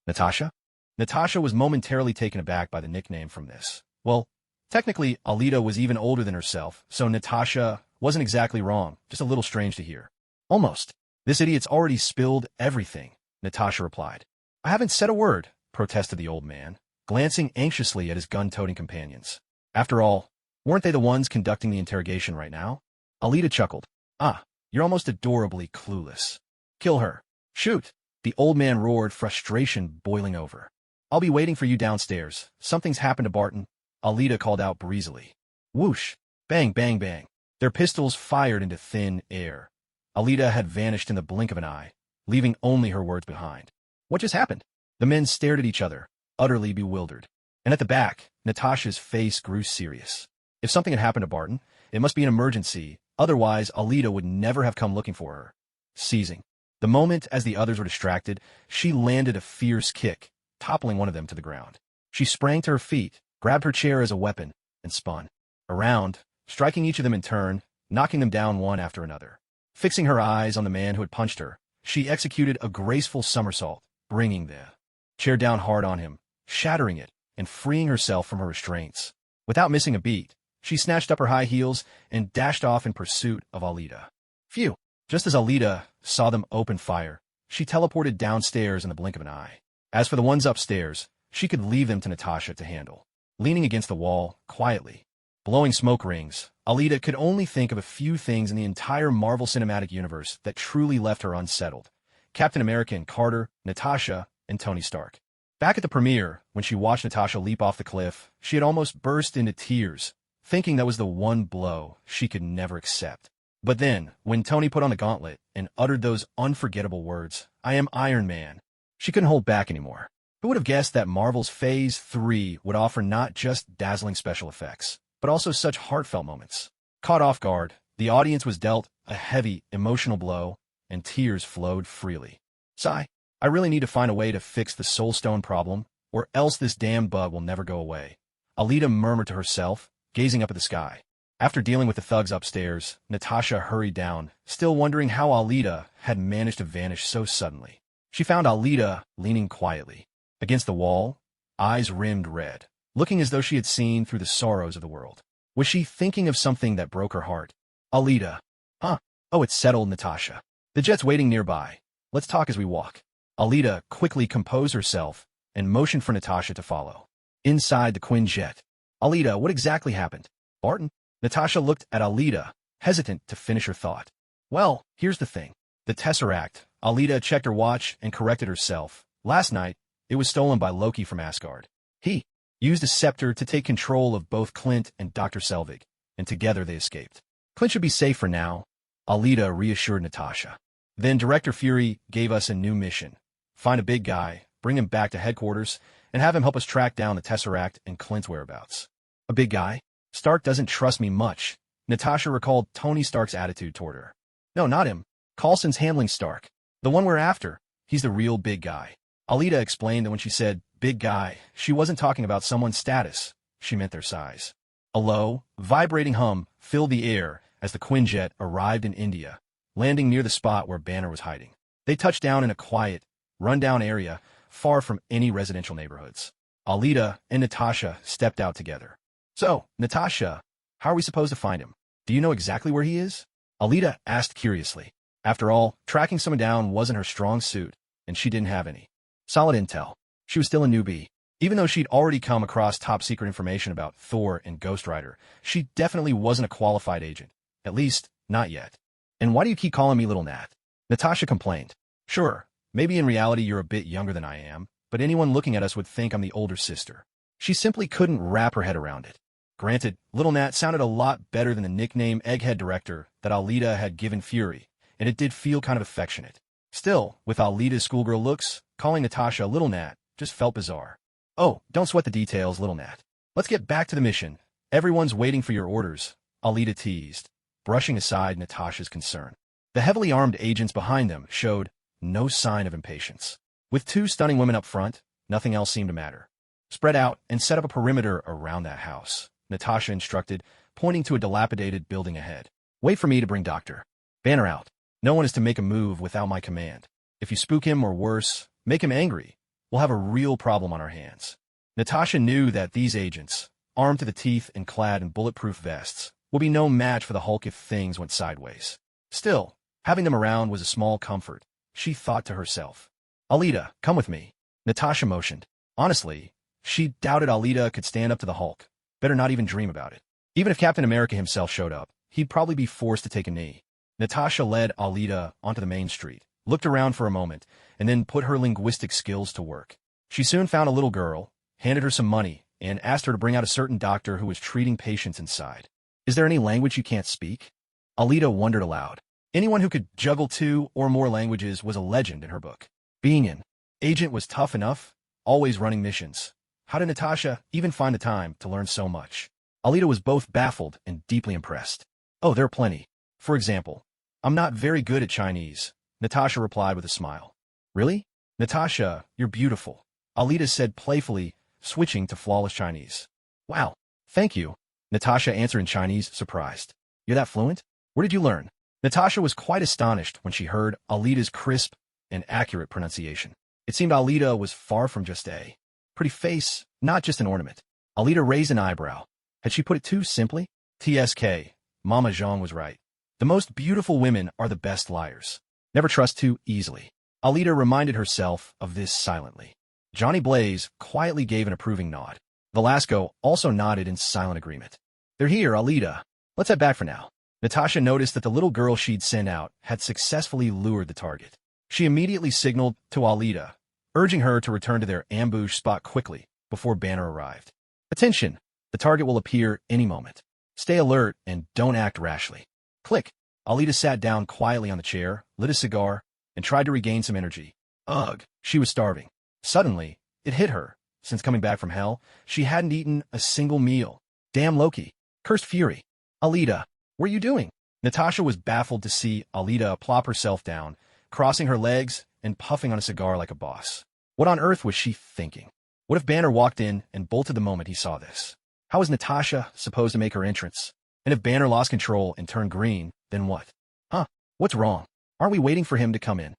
Natasha? Natasha was momentarily taken aback by the nickname from this. Well, technically, Alita was even older than herself, so Natasha wasn't exactly wrong, just a little strange to hear. Almost. This idiot's already spilled everything, Natasha replied. I haven't said a word, protested the old man, glancing anxiously at his gun-toting companions. After all, weren't they the ones conducting the interrogation right now? Alita chuckled. Ah, you're almost adorably clueless. Kill her. Shoot. The old man roared, frustration boiling over. I'll be waiting for you downstairs. Something's happened to Barton. Alita called out breezily. Whoosh. Bang, bang, bang. Their pistols fired into thin air. Alita had vanished in the blink of an eye, leaving only her words behind. What just happened? The men stared at each other, utterly bewildered. And at the back, Natasha's face grew serious. If something had happened to Barton, it must be an emergency, otherwise Alita would never have come looking for her. Seizing. The moment as the others were distracted, she landed a fierce kick, toppling one of them to the ground. She sprang to her feet, grabbed her chair as a weapon, and spun around, striking each of them in turn, knocking them down one after another. Fixing her eyes on the man who had punched her, she executed a graceful somersault, bringing the chair down hard on him, shattering it, and freeing herself from her restraints. Without missing a beat, she snatched up her high heels and dashed off in pursuit of Alita. Phew! Just as Alita saw them open fire, she teleported downstairs in the blink of an eye. As for the ones upstairs, she could leave them to Natasha to handle. Leaning against the wall, quietly, blowing smoke rings, Alita could only think of a few things in the entire Marvel Cinematic Universe that truly left her unsettled. Captain America and Carter, Natasha, and Tony Stark. Back at the premiere, when she watched Natasha leap off the cliff, she had almost burst into tears, thinking that was the one blow she could never accept. But then, when Tony put on the gauntlet and uttered those unforgettable words, I am Iron Man, she couldn't hold back anymore. Who would have guessed that Marvel's Phase 3 would offer not just dazzling special effects, but also such heartfelt moments? Caught off guard, the audience was dealt a heavy, emotional blow, and tears flowed freely. Sigh, I really need to find a way to fix the Soul Stone problem, or else this damn bug will never go away. Alita murmured to herself, gazing up at the sky. After dealing with the thugs upstairs, Natasha hurried down, still wondering how Alita had managed to vanish so suddenly. She found Alita leaning quietly against the wall, eyes rimmed red, looking as though she had seen through the sorrows of the world. Was she thinking of something that broke her heart? Alita. Huh? Oh, it's settled, Natasha. The jet's waiting nearby. Let's talk as we walk. Alita quickly composed herself and motioned for Natasha to follow. Inside the Quinjet. Alita, what exactly happened? Barton? Natasha looked at Alita, hesitant to finish her thought. Well, here's the thing. The Tesseract. Alita checked her watch and corrected herself. Last night, it was stolen by Loki from Asgard. He used a scepter to take control of both Clint and Dr. Selvig, and together they escaped. Clint should be safe for now, Alita reassured Natasha. Then Director Fury gave us a new mission. Find a big guy, bring him back to headquarters, and have him help us track down the Tesseract and Clint's whereabouts. A big guy? Stark doesn't trust me much. Natasha recalled Tony Stark's attitude toward her. No, not him. Coulson's handling Stark. The one we're after. He's the real big guy. Alita explained that when she said big guy, she wasn't talking about someone's status. She meant their size. A low, vibrating hum filled the air as the Quinjet arrived in India, landing near the spot where Banner was hiding. They touched down in a quiet, run-down area far from any residential neighborhoods. Alita and Natasha stepped out together. So, Natasha, how are we supposed to find him? Do you know exactly where he is? Alita asked curiously. After all, tracking someone down wasn't her strong suit, and she didn't have any solid intel. She was still a newbie. Even though she'd already come across top-secret information about Thor and Ghost Rider, she definitely wasn't a qualified agent. At least, not yet. And why do you keep calling me Little Nat? Natasha complained. Sure, maybe in reality you're a bit younger than I am, but anyone looking at us would think I'm the older sister. She simply couldn't wrap her head around it. Granted, Little Nat sounded a lot better than the nickname Egghead Director that Alita had given Fury, and it did feel kind of affectionate. Still, with Alita's schoolgirl looks, calling Natasha Little Nat just felt bizarre. Oh, don't sweat the details, Little Nat. Let's get back to the mission. Everyone's waiting for your orders, Alita teased, brushing aside Natasha's concern. The heavily armed agents behind them showed no sign of impatience. With two stunning women up front, nothing else seemed to matter. Spread out and set up a perimeter around that house, Natasha instructed, pointing to a dilapidated building ahead. Wait for me to bring Dr. Banner out. No one is to make a move without my command. If you spook him or worse, make him angry, we'll have a real problem on our hands. Natasha knew that these agents, armed to the teeth and clad in bulletproof vests, would be no match for the Hulk if things went sideways. Still, having them around was a small comfort, she thought to herself. Alita, come with me. Natasha motioned. Honestly, she doubted Alita could stand up to the Hulk. Better not even dream about it. Even if Captain America himself showed up, he'd probably be forced to take a knee. Natasha led Alita onto the main street, looked around for a moment, and then put her linguistic skills to work. She soon found a little girl, handed her some money, and asked her to bring out a certain doctor who was treating patients inside. Is there any language you can't speak? Alita wondered aloud. Anyone who could juggle 2 or more languages was a legend in her book. Being an agent was tough enough, always running missions. How did Natasha even find the time to learn so much? Alita was both baffled and deeply impressed. Oh, there are plenty. For example, I'm not very good at Chinese, Natasha replied with a smile. Really? Natasha, you're beautiful, Alita said playfully, switching to flawless Chinese. Wow, thank you, Natasha answered in Chinese, surprised. You're that fluent? Where did you learn? Natasha was quite astonished when she heard Alita's crisp and accurate pronunciation. It seemed Alita was far from just a pretty face, not just an ornament. Alita raised an eyebrow. Had she put it too simply? TSK, Mama Zhang was right. The most beautiful women are the best liars. Never trust too easily. Alita reminded herself of this silently. Johnny Blaze quietly gave an approving nod. Velasco also nodded in silent agreement. They're here, Alita. Let's head back for now. Natasha noticed that the little girl she'd sent out had successfully lured the target. She immediately signaled to Alita, urging her to return to their ambush spot quickly before Banner arrived. Attention! The target will appear any moment. Stay alert and don't act rashly. Click! Alita sat down quietly on the chair, lit a cigar, and tried to regain some energy. Ugh, she was starving. Suddenly, it hit her. Since coming back from hell, she hadn't eaten a single meal. Damn Loki. Cursed fury. Alita, what are you doing? Natasha was baffled to see Alita plop herself down, crossing her legs and puffing on a cigar like a boss. What on earth was she thinking? What if Banner walked in and bolted the moment he saw this? How was Natasha supposed to make her entrance? And if Banner lost control and turned green, then what? Huh? What's wrong? Aren't we waiting for him to come in?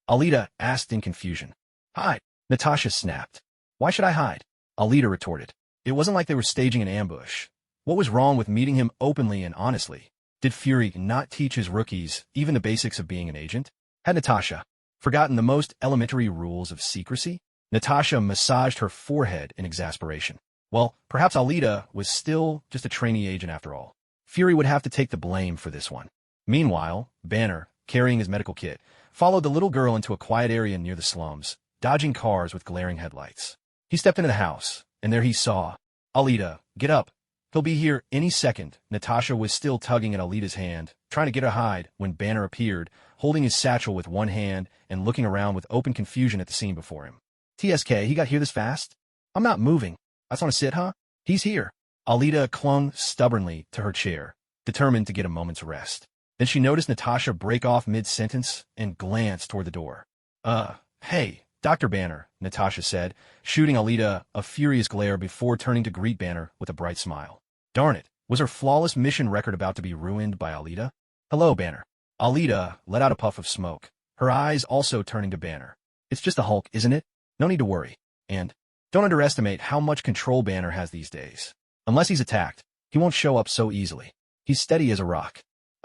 Alita asked in confusion. Hide, Natasha snapped. Why should I hide? Alita retorted. It wasn't like they were staging an ambush. What was wrong with meeting him openly and honestly? Did Fury not teach his rookies even the basics of being an agent? Had Natasha forgotten the most elementary rules of secrecy? Natasha massaged her forehead in exasperation. Well, perhaps Alita was still just a trainee agent after all. Fury would have to take the blame for this one. Meanwhile, Banner, carrying his medical kit, followed the little girl into a quiet area near the slums, dodging cars with glaring headlights. He stepped into the house, and there he saw. Alita, get up. He'll be here any second. Natasha was still tugging at Alita's hand, trying to get her hide, when Banner appeared, holding his satchel with one hand and looking around with open confusion at the scene before him. TSK, he got here this fast? I'm not moving. I just want to sit, huh? He's here. Alita clung stubbornly to her chair, determined to get a moment's rest. Then she noticed Natasha break off mid-sentence and glance toward the door. Hey, Dr. Banner, Natasha said, shooting Alita a furious glare before turning to greet Banner with a bright smile. Darn it, was her flawless mission record about to be ruined by Alita? Hello, Banner. Alita let out a puff of smoke, her eyes also turning to Banner. It's just the Hulk, isn't it? No need to worry. And don't underestimate how much control Banner has these days. Unless he's attacked, he won't show up so easily. He's steady as a rock.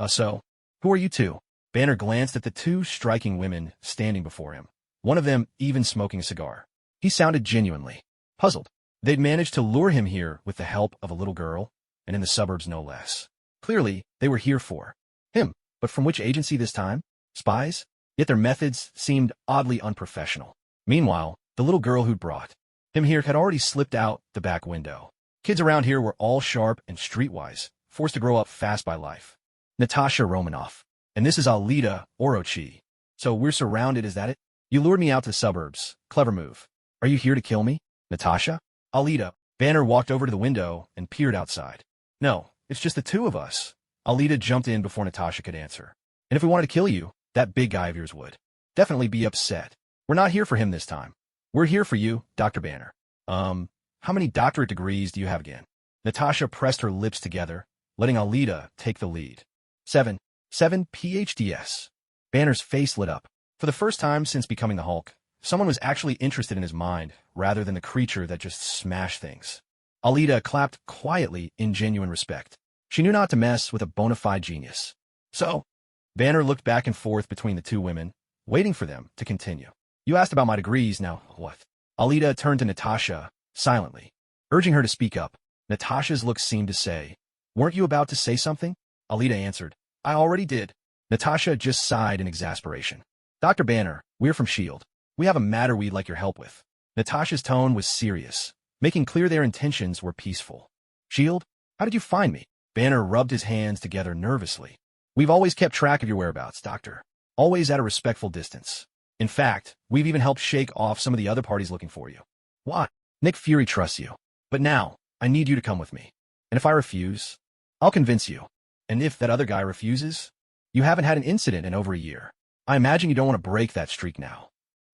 So, who are you two? Banner glanced at the two striking women standing before him, one of them even smoking a cigar. He sounded genuinely puzzled. They'd managed to lure him here with the help of a little girl, and in the suburbs no less. Clearly, they were here for him. But from which agency this time? Spies? Yet their methods seemed oddly unprofessional. Meanwhile, the little girl who'd brought him here had already slipped out the back window. Kids around here were all sharp and streetwise, forced to grow up fast by life. Natasha Romanoff. And this is Alita Orochi. So we're surrounded, is that it? You lured me out to the suburbs. Clever move. Are you here to kill me? Natasha? Alita. Banner walked over to the window and peered outside. No, it's just the two of us. Alita jumped in before Natasha could answer. And if we wanted to kill you, that big guy of yours would definitely be upset. We're not here for him this time. We're here for you, Dr. Banner. How many doctorate degrees do you have again? Natasha pressed her lips together, letting Alita take the lead. 7 PhDs. Banner's face lit up. For the first time since becoming the Hulk, someone was actually interested in his mind, rather than the creature that just smashed things. Alita clapped quietly in genuine respect. She knew not to mess with a bona fide genius. So, Banner looked back and forth between the two women, waiting for them to continue. You asked about my degrees, now what? Alita turned to Natasha, silently, urging her to speak up. Natasha's look seemed to say, weren't you about to say something? Alita answered, I already did. Natasha just sighed in exasperation. Dr. Banner, we're from S.H.I.E.L.D. We have a matter we'd like your help with. Natasha's tone was serious, making clear their intentions were peaceful. S.H.I.E.L.D.? How did you find me? Banner rubbed his hands together nervously. We've always kept track of your whereabouts, Doctor. Always at a respectful distance. In fact, we've even helped shake off some of the other parties looking for you. Why? Nick Fury trusts you. But now, I need you to come with me. And if I refuse, I'll convince you. And if that other guy refuses, you haven't had an incident in over a year. I imagine you don't want to break that streak now.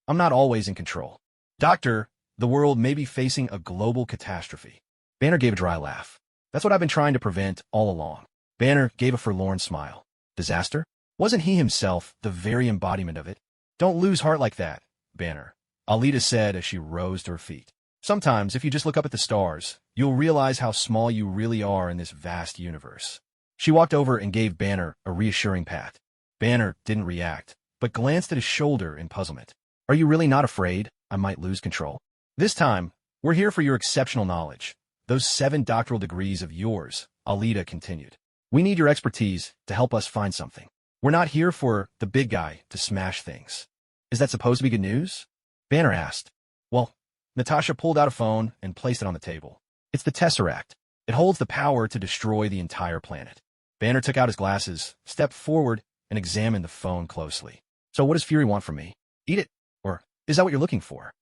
I'm not always in control. Doctor, the world may be facing a global catastrophe. Banner gave a dry laugh. That's what I've been trying to prevent all along. Banner gave a forlorn smile. Disaster? Wasn't he himself the very embodiment of it? Don't lose heart like that, Banner, Alita said as she rose to her feet. Sometimes, if you just look up at the stars, you'll realize how small you really are in this vast universe. She walked over and gave Banner a reassuring pat. Banner didn't react, but glanced at his shoulder in puzzlement. Are you really not afraid I might lose control? This time, we're here for your exceptional knowledge. Those 7 doctoral degrees of yours, Alita continued. We need your expertise to help us find something. We're not here for the big guy to smash things. Is that supposed to be good news? Banner asked. Well, Natasha pulled out a phone and placed it on the table. It's the Tesseract. It holds the power to destroy the entire planet. Banner took out his glasses, stepped forward, and examined the phone closely. So what does Fury want from me? Eat it? Or is that what you're looking for?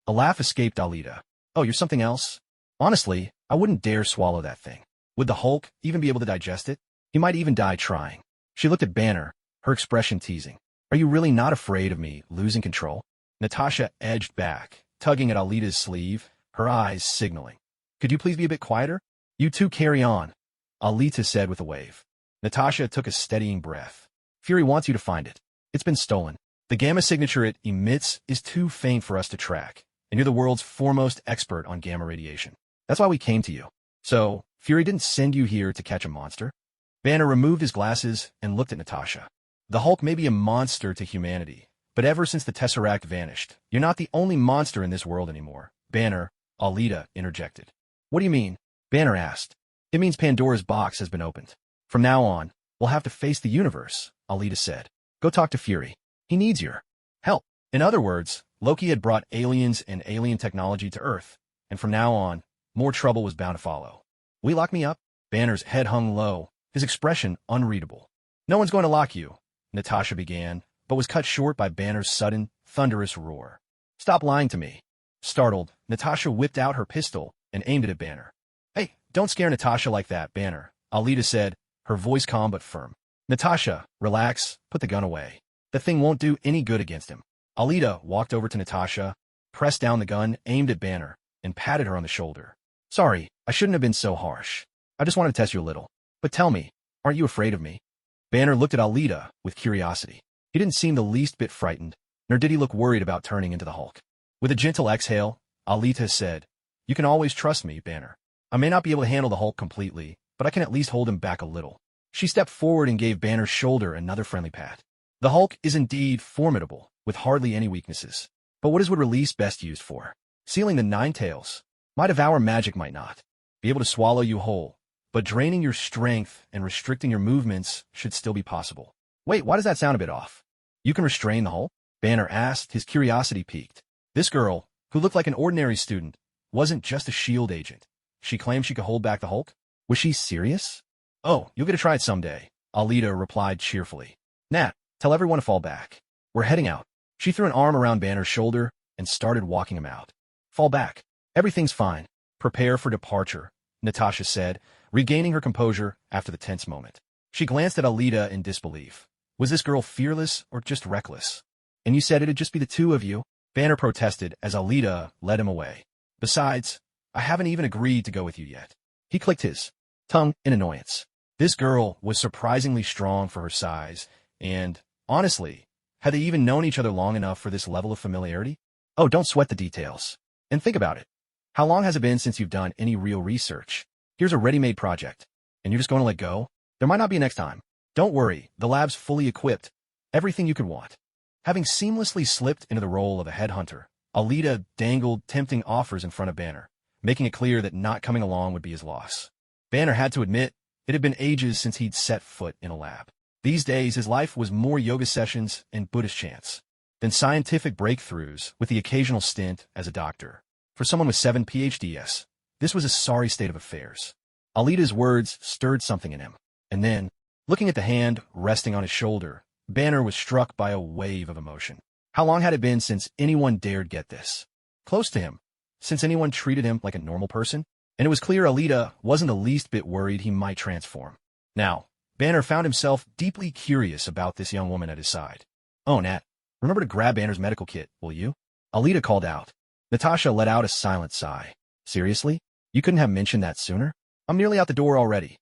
A laugh escaped Alita. Oh, you're something else? Honestly, I wouldn't dare swallow that thing. Would the Hulk even be able to digest it? He might even die trying. She looked at Banner, her expression teasing. Are you really not afraid of me losing control? Natasha edged back, tugging at Alita's sleeve, her eyes signaling. Could you please be a bit quieter? You two carry on, Alita said with a wave. Natasha took a steadying breath. Fury wants you to find it. It's been stolen. The gamma signature it emits is too faint for us to track, and you're the world's foremost expert on gamma radiation. That's why we came to you. So, Fury didn't send you here to catch a monster? Banner removed his glasses and looked at Natasha. The Hulk may be a monster to humanity, but ever since the Tesseract vanished, you're not the only monster in this world anymore. Banner, Alita interjected. What do you mean? Banner asked. It means Pandora's box has been opened. From now on, we'll have to face the universe, Alita said. Go talk to Fury. He needs your help. In other words, Loki had brought aliens and alien technology to Earth, and from now on, more trouble was bound to follow. Will you lock me up? Banner's head hung low, his expression unreadable. No one's going to lock you, Natasha began, but was cut short by Banner's sudden, thunderous roar. Stop lying to me. Startled, Natasha whipped out her pistol and aimed it at Banner. Hey, don't scare Natasha like that, Banner, Alita said, her voice calm but firm. Natasha, relax, put the gun away. The thing won't do any good against him. Alita walked over to Natasha, pressed down the gun, aimed at Banner, and patted her on the shoulder. Sorry, I shouldn't have been so harsh. I just wanted to test you a little. But tell me, aren't you afraid of me? Banner looked at Alita with curiosity. He didn't seem the least bit frightened, nor did he look worried about turning into the Hulk. With a gentle exhale, Alita said, You can always trust me, Banner. I may not be able to handle the Hulk completely, but I can at least hold him back a little. She stepped forward and gave Banner's shoulder another friendly pat. The Hulk is indeed formidable, with hardly any weaknesses. But what is would release best used for? Sealing the 9 tails. My devour magic might not be able to swallow you whole, but draining your strength and restricting your movements should still be possible. Wait, why does that sound a bit off? You can restrain the Hulk? Banner asked, his curiosity piqued. This girl, who looked like an ordinary student, wasn't just a S.H.I.E.L.D. agent. She claimed she could hold back the Hulk? Was she serious? Oh, you'll get to try it someday, Alita replied cheerfully. Nat, tell everyone to fall back. We're heading out. She threw an arm around Banner's shoulder and started walking him out. Fall back. Everything's fine. Prepare for departure, Natasha said, regaining her composure after the tense moment. She glanced at Alita in disbelief. Was this girl fearless or just reckless? And you said it'd just be the two of you? Banner protested as Alita led him away. Besides, I haven't even agreed to go with you yet. He clicked his tongue in annoyance. This girl was surprisingly strong for her size, and, honestly, had they even known each other long enough for this level of familiarity? Oh, don't sweat the details. And think about it. How long has it been since you've done any real research? Here's a ready-made project, and you're just going to let go? There might not be a next time. Don't worry, the lab's fully equipped. Everything you could want. Having seamlessly slipped into the role of a headhunter, Alita dangled tempting offers in front of Banner, making it clear that not coming along would be his loss. Banner had to admit it had been ages since he'd set foot in a lab. These days, his life was more yoga sessions and Buddhist chants than scientific breakthroughs with the occasional stint as a doctor. For someone with 7 PhDs, this was a sorry state of affairs. Alita's words stirred something in him, and then, looking at the hand resting on his shoulder, Banner was struck by a wave of emotion. How long had it been since anyone dared get this close to him? Since anyone treated him like a normal person? And it was clear Alita wasn't the least bit worried he might transform. Now, Banner found himself deeply curious about this young woman at his side. Oh, Nat, remember to grab Banner's medical kit, will you? Alita called out. Natasha let out a silent sigh. Seriously? You couldn't have mentioned that sooner? I'm nearly out the door already.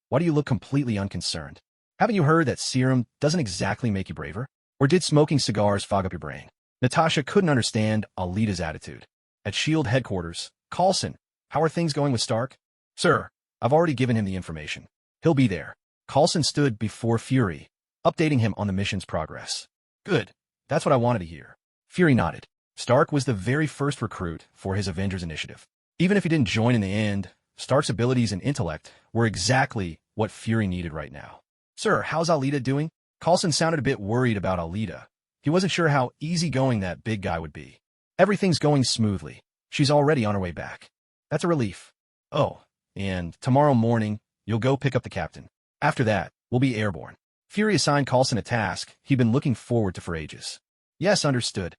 Why do you look completely unconcerned? Haven't you heard that serum doesn't exactly make you braver? Or did smoking cigars fog up your brain? Natasha couldn't understand Alita's attitude. At S.H.I.E.L.D. headquarters, Coulson, how are things going with Stark? Sir, I've already given him the information. He'll be there. Coulson stood before Fury, updating him on the mission's progress. Good. That's what I wanted to hear. Fury nodded. Stark was the very first recruit for his Avengers initiative. Even if he didn't join in the end, Stark's abilities and intellect were exactly what Fury needed right now. Sir, how's Alita doing? Coulson sounded a bit worried about Alita. He wasn't sure how easygoing that big guy would be. Everything's going smoothly. She's already on her way back. That's a relief. Oh, and tomorrow morning, you'll go pick up the captain. After that, we'll be airborne. Fury assigned Coulson a task he'd been looking forward to for ages. Yes, understood.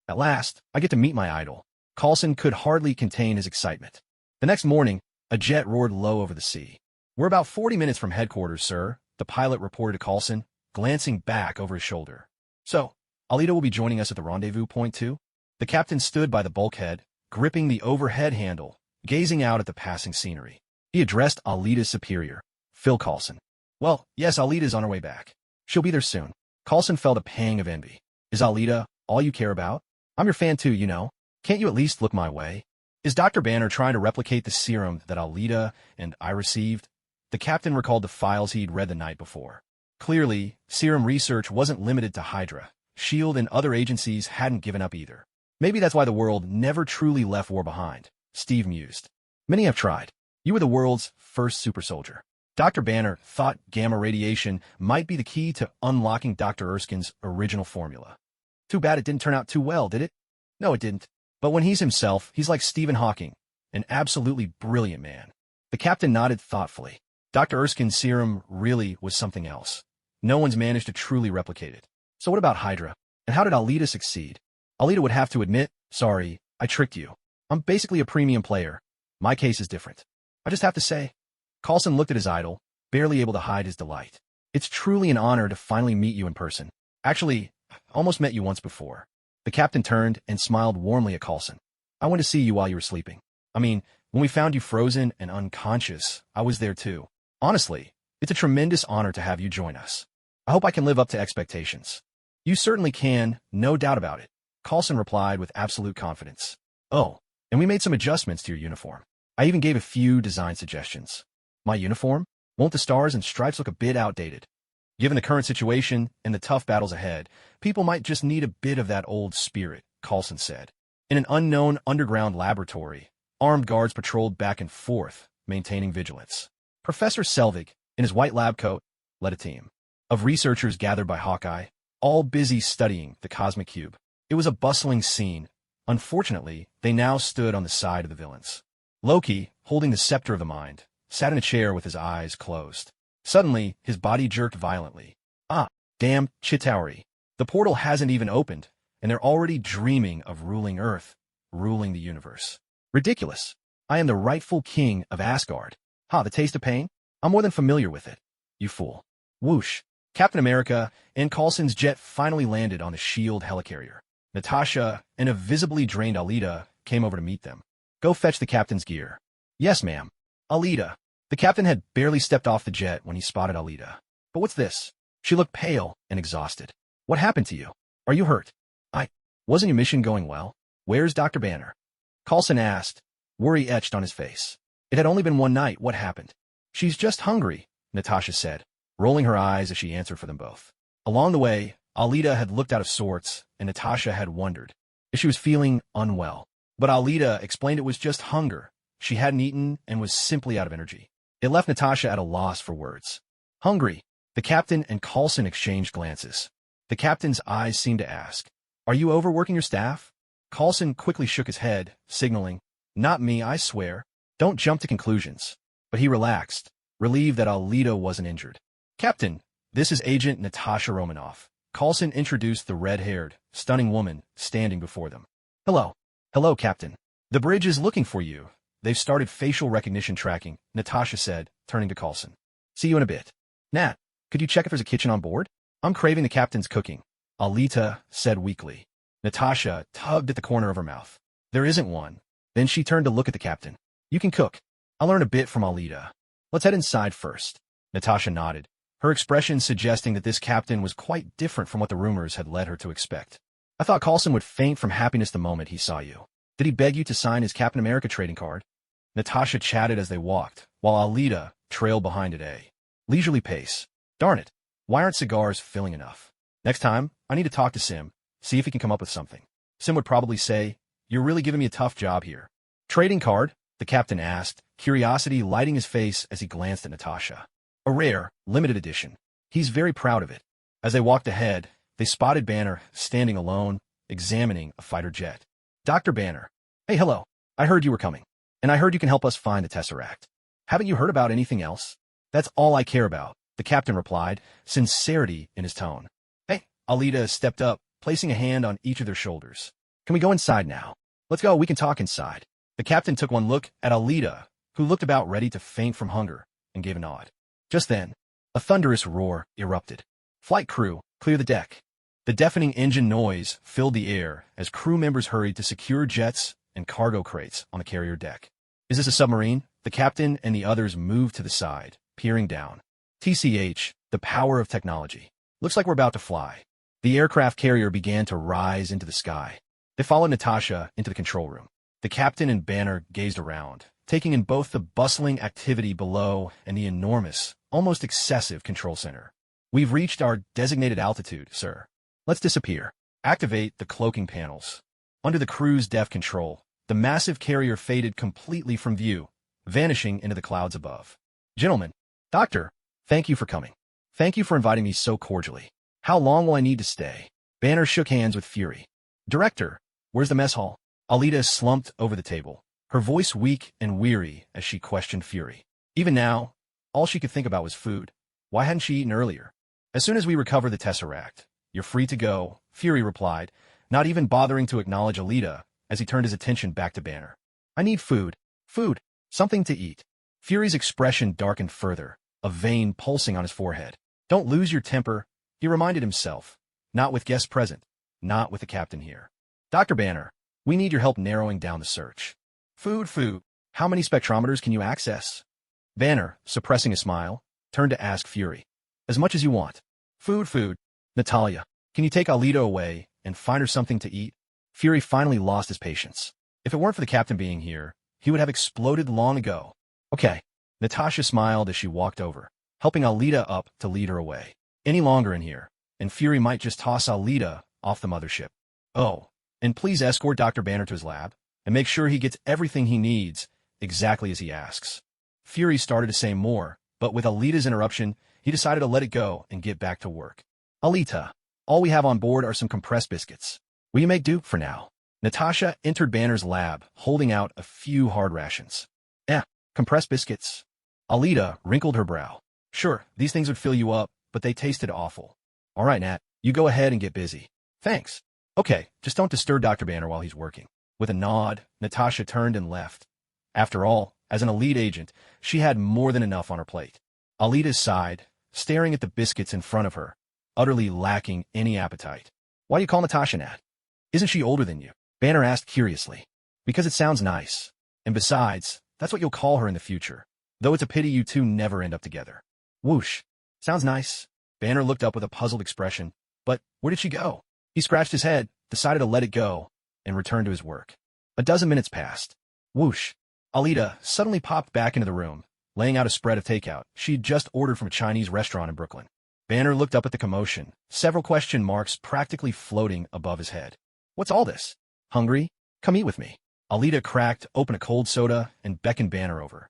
At last, I get to meet my idol. Coulson could hardly contain his excitement. The next morning, a jet roared low over the sea. We're about 40 minutes from headquarters, sir, the pilot reported to Coulson, glancing back over his shoulder. So, Alita will be joining us at the rendezvous point too? The captain stood by the bulkhead, gripping the overhead handle, gazing out at the passing scenery. He addressed Alita's superior, Phil Coulson. Well, yes, Alita's on her way back. She'll be there soon. Coulson felt a pang of envy. Is Alita all you care about? I'm your fan too, you know. Can't you at least look my way? Is Dr. Banner trying to replicate the serum that Alita and I received? The captain recalled the files he'd read the night before. Clearly, serum research wasn't limited to Hydra. S.H.I.E.L.D. and other agencies hadn't given up either. Maybe that's why the world never truly left war behind, Steve mused. Many have tried. You were the world's first super soldier. Dr. Banner thought gamma radiation might be the key to unlocking Dr. Erskine's original formula. Too bad it didn't turn out too well, did it? No, it didn't. But when he's himself, he's like Stephen Hawking, an absolutely brilliant man. The captain nodded thoughtfully. Dr. Erskine's serum really was something else. No one's managed to truly replicate it. So what about Hydra? And how did Alita succeed? Alita would have to admit, sorry, I tricked you. I'm basically a premium player. My case is different. I just have to say. Coulson looked at his idol, barely able to hide his delight. It's truly an honor to finally meet you in person. Actually, I almost met you once before. The captain turned and smiled warmly at Coulson. I went to see you while you were sleeping. I mean, when we found you frozen and unconscious, I was there too. Honestly, it's a tremendous honor to have you join us. I hope I can live up to expectations. You certainly can, no doubt about it, Coulson replied with absolute confidence. Oh, and we made some adjustments to your uniform. I even gave a few design suggestions. My uniform? Won't the stars and stripes look a bit outdated? Given the current situation and the tough battles ahead, people might just need a bit of that old spirit, Coulson said. In an unknown underground laboratory, armed guards patrolled back and forth, maintaining vigilance. Professor Selvig, in his white lab coat, led a team of researchers gathered by Hawkeye, all busy studying the cosmic cube. It was a bustling scene. Unfortunately, they now stood on the side of the villains. Loki, holding the scepter of the mind, sat in a chair with his eyes closed. Suddenly, his body jerked violently. Ah, damn, Chitauri. The portal hasn't even opened, and they're already dreaming of ruling Earth, ruling the universe. Ridiculous. I am the rightful king of Asgard. Ha, the taste of pain? I'm more than familiar with it. You fool. Whoosh. Captain America and Coulson's jet finally landed on the S.H.I.E.L.D. helicarrier. Natasha and a visibly drained Alita came over to meet them. Go fetch the captain's gear. Yes, ma'am. Alita. The captain had barely stepped off the jet when he spotted Alita. But what's this? She looked pale and exhausted. What happened to you? Are you hurt? Wasn't your mission going well? Where's Dr. Banner? Coulson asked, worry etched on his face. It had only been one night. What happened? She's just hungry, Natasha said, rolling her eyes as she answered for them both. Along the way, Alita had looked out of sorts, and Natasha had wondered if she was feeling unwell. But Alita explained it was just hunger. She hadn't eaten and was simply out of energy. It left Natasha at a loss for words. Hungry. The captain and Coulson exchanged glances. The captain's eyes seemed to ask, are you overworking your staff? Coulson quickly shook his head, signaling, not me, I swear. Don't jump to conclusions. But he relaxed, relieved that Alita wasn't injured. Captain, this is Agent Natasha Romanoff. Coulson introduced the red-haired, stunning woman standing before them. Hello. Hello, Captain. The bridge is looking for you. They've started facial recognition tracking, Natasha said, turning to Coulson. See you in a bit. Nat, could you check if there's a kitchen on board? I'm craving the captain's cooking, Alita said weakly. Natasha tugged at the corner of her mouth. There isn't one. Then she turned to look at the captain. You can cook. I'll learn a bit from Alita. Let's head inside first. Natasha nodded, her expression suggesting that this captain was quite different from what the rumors had led her to expect. I thought Coulson would faint from happiness the moment he saw you. Did he beg you to sign his Captain America trading card? Natasha chatted as they walked, while Alita trailed behind at a leisurely pace. Darn it. Why aren't cigars filling enough? Next time, I need to talk to Sim, see if he can come up with something. Sim would probably say, you're really giving me a tough job here. Trading card? The captain asked, curiosity lighting his face as he glanced at Natasha. A rare, limited edition. He's very proud of it. As they walked ahead, they spotted Banner standing alone, examining a fighter jet. Dr. Banner. Hey, hello. I heard you were coming. And I heard you can help us find the Tesseract. Haven't you heard about anything else? That's all I care about, the captain replied, sincerity in his tone. Hey, Alita stepped up, placing a hand on each of their shoulders. Can we go inside now? Let's go, we can talk inside. The captain took one look at Alita, who looked about ready to faint from hunger, and gave a nod. Just then, a thunderous roar erupted. Flight crew, clear the deck. The deafening engine noise filled the air as crew members hurried to secure jets and cargo crates on the carrier deck. Is this a submarine? The captain and the others moved to the side, peering down. TCH, the power of technology. Looks like we're about to fly. The aircraft carrier began to rise into the sky. They followed Natasha into the control room. The captain and Banner gazed around, taking in both the bustling activity below and the enormous, almost excessive control center. We've reached our designated altitude, sir. Let's disappear. Activate the cloaking panels. Under the crew's depth control, the massive carrier faded completely from view, vanishing into the clouds above. Gentlemen, Doctor, thank you for coming. Thank you for inviting me so cordially. How long will I need to stay? Banner shook hands with Fury. Director, where's the mess hall? Alita slumped over the table, her voice weak and weary as she questioned Fury. Even now, all she could think about was food. Why hadn't she eaten earlier? As soon as we recover the Tesseract, you're free to go, Fury replied, not even bothering to acknowledge Alita as he turned his attention back to Banner. I need food. Food. Something to eat. Fury's expression darkened further, a vein pulsing on his forehead. Don't lose your temper, he reminded himself. Not with guests present. Not with the captain here. Dr. Banner, we need your help narrowing down the search. Food. How many spectrometers can you access? Banner, suppressing a smile, turned to ask Fury. As much as you want. Food. Natalia, can you take Alita away and find her something to eat? Fury finally lost his patience. If it weren't for the captain being here, he would have exploded long ago. Okay. Natasha smiled as she walked over, helping Alita up to lead her away. Any longer in here, and Fury might just toss Alita off the mothership. Oh, and please escort Dr. Banner to his lab, and make sure he gets everything he needs, exactly as he asks. Fury started to say more, but with Alita's interruption, he decided to let it go and get back to work. Alita, all we have on board are some compressed biscuits. Will you make do for now? Natasha entered Banner's lab, holding out a few hard rations. Compressed biscuits. Alita wrinkled her brow. Sure, these things would fill you up, but they tasted awful. All right, Nat, you go ahead and get busy. Thanks. Okay, just don't disturb Dr. Banner while he's working. With a nod, Natasha turned and left. After all, as an elite agent, she had more than enough on her plate. Alita sighed, staring at the biscuits in front of her, utterly lacking any appetite. Why do you call Natasha Nat? Isn't she older than you? Banner asked curiously. Because it sounds nice. And besides, that's what you'll call her in the future. Though it's a pity you two never end up together. Whoosh. Sounds nice. Banner looked up with a puzzled expression. But where did she go? He scratched his head, decided to let it go, and returned to his work. A dozen minutes passed. Whoosh. Alita suddenly popped back into the room, laying out a spread of takeout she'd just ordered from a Chinese restaurant in Brooklyn. Banner looked up at the commotion, several question marks practically floating above his head. What's all this? Hungry? Come eat with me. Alita cracked open a cold soda and beckoned Banner over.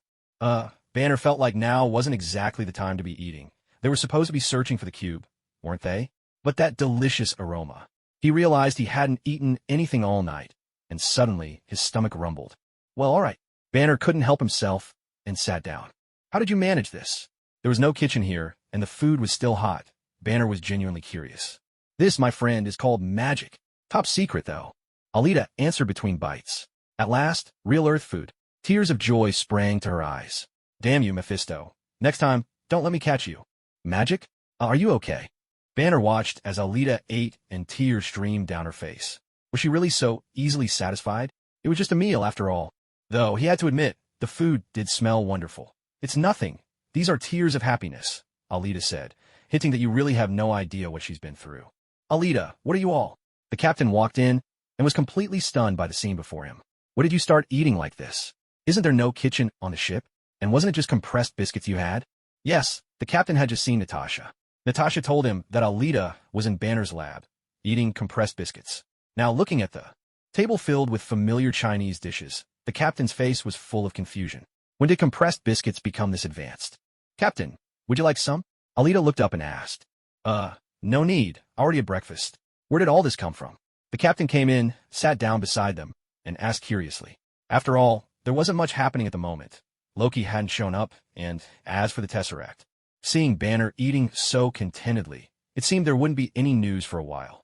Banner felt like now wasn't exactly the time to be eating. They were supposed to be searching for the cube, weren't they? But that delicious aroma. He realized he hadn't eaten anything all night, and suddenly his stomach rumbled. Well, all right. Banner couldn't help himself and sat down. How did you manage this? There was no kitchen here, and the food was still hot. Banner was genuinely curious. This, my friend, is called magic. Top secret, though. Alita answered between bites. At last, real Earth food. Tears of joy sprang to her eyes. Damn you, Mephisto. Next time, don't let me catch you. Magic? Are you okay? Banner watched as Alita ate and tears streamed down her face. Was she really so easily satisfied? It was just a meal, after all. Though, he had to admit, the food did smell wonderful. It's nothing. These are tears of happiness, Alita said, hinting that you really have no idea what she's been through. Alita, what are you all? The captain walked in and was completely stunned by the scene before him. What did you start eating like this? Isn't there no kitchen on the ship? And wasn't it just compressed biscuits you had? Yes, the captain had just seen Natasha. Natasha told him that Alita was in Banner's lab, eating compressed biscuits. Now looking at the table filled with familiar Chinese dishes, the captain's face was full of confusion. When did compressed biscuits become this advanced? Captain, would you like some? Alita looked up and asked. No need. Already at breakfast. Where did all this come from? The captain came in, sat down beside them, and asked curiously. After all, there wasn't much happening at the moment. Loki hadn't shown up, and as for the Tesseract, seeing Banner eating so contentedly, it seemed there wouldn't be any news for a while.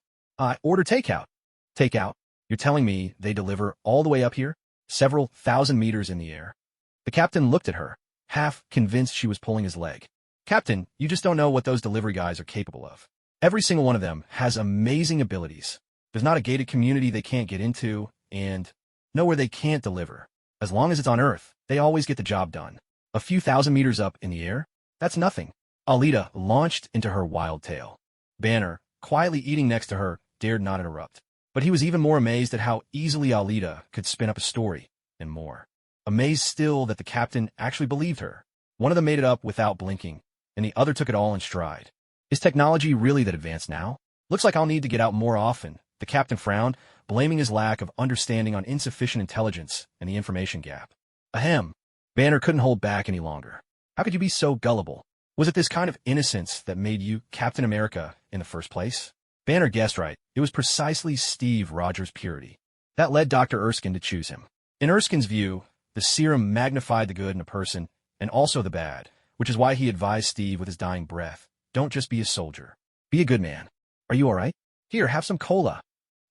Order takeout. Takeout? You're telling me they deliver all the way up here? Several thousand meters in the air? The captain looked at her, half convinced she was pulling his leg. Captain, you just don't know what those delivery guys are capable of. Every single one of them has amazing abilities. There's not a gated community they can't get into, and nowhere they can't deliver. As long as it's on Earth, they always get the job done. A few thousand meters up in the air? That's nothing. Alita launched into her wild tale. Banner, quietly eating next to her, dared not interrupt. But he was even more amazed at how easily Alita could spin up a story, and more. Amazed still that the captain actually believed her. One of them made it up without blinking, and the other took it all in stride. Is technology really that advanced now? Looks like I'll need to get out more often. The captain frowned, blaming his lack of understanding on insufficient intelligence and the information gap. Ahem. Banner couldn't hold back any longer. How could you be so gullible? Was it this kind of innocence that made you Captain America in the first place? Banner guessed right. It was precisely Steve Rogers' purity. That led Dr. Erskine to choose him. In Erskine's view, the serum magnified the good in a person and also the bad, which is why he advised Steve with his dying breath, don't just be a soldier. Be a good man. Are you all right? Here, have some cola.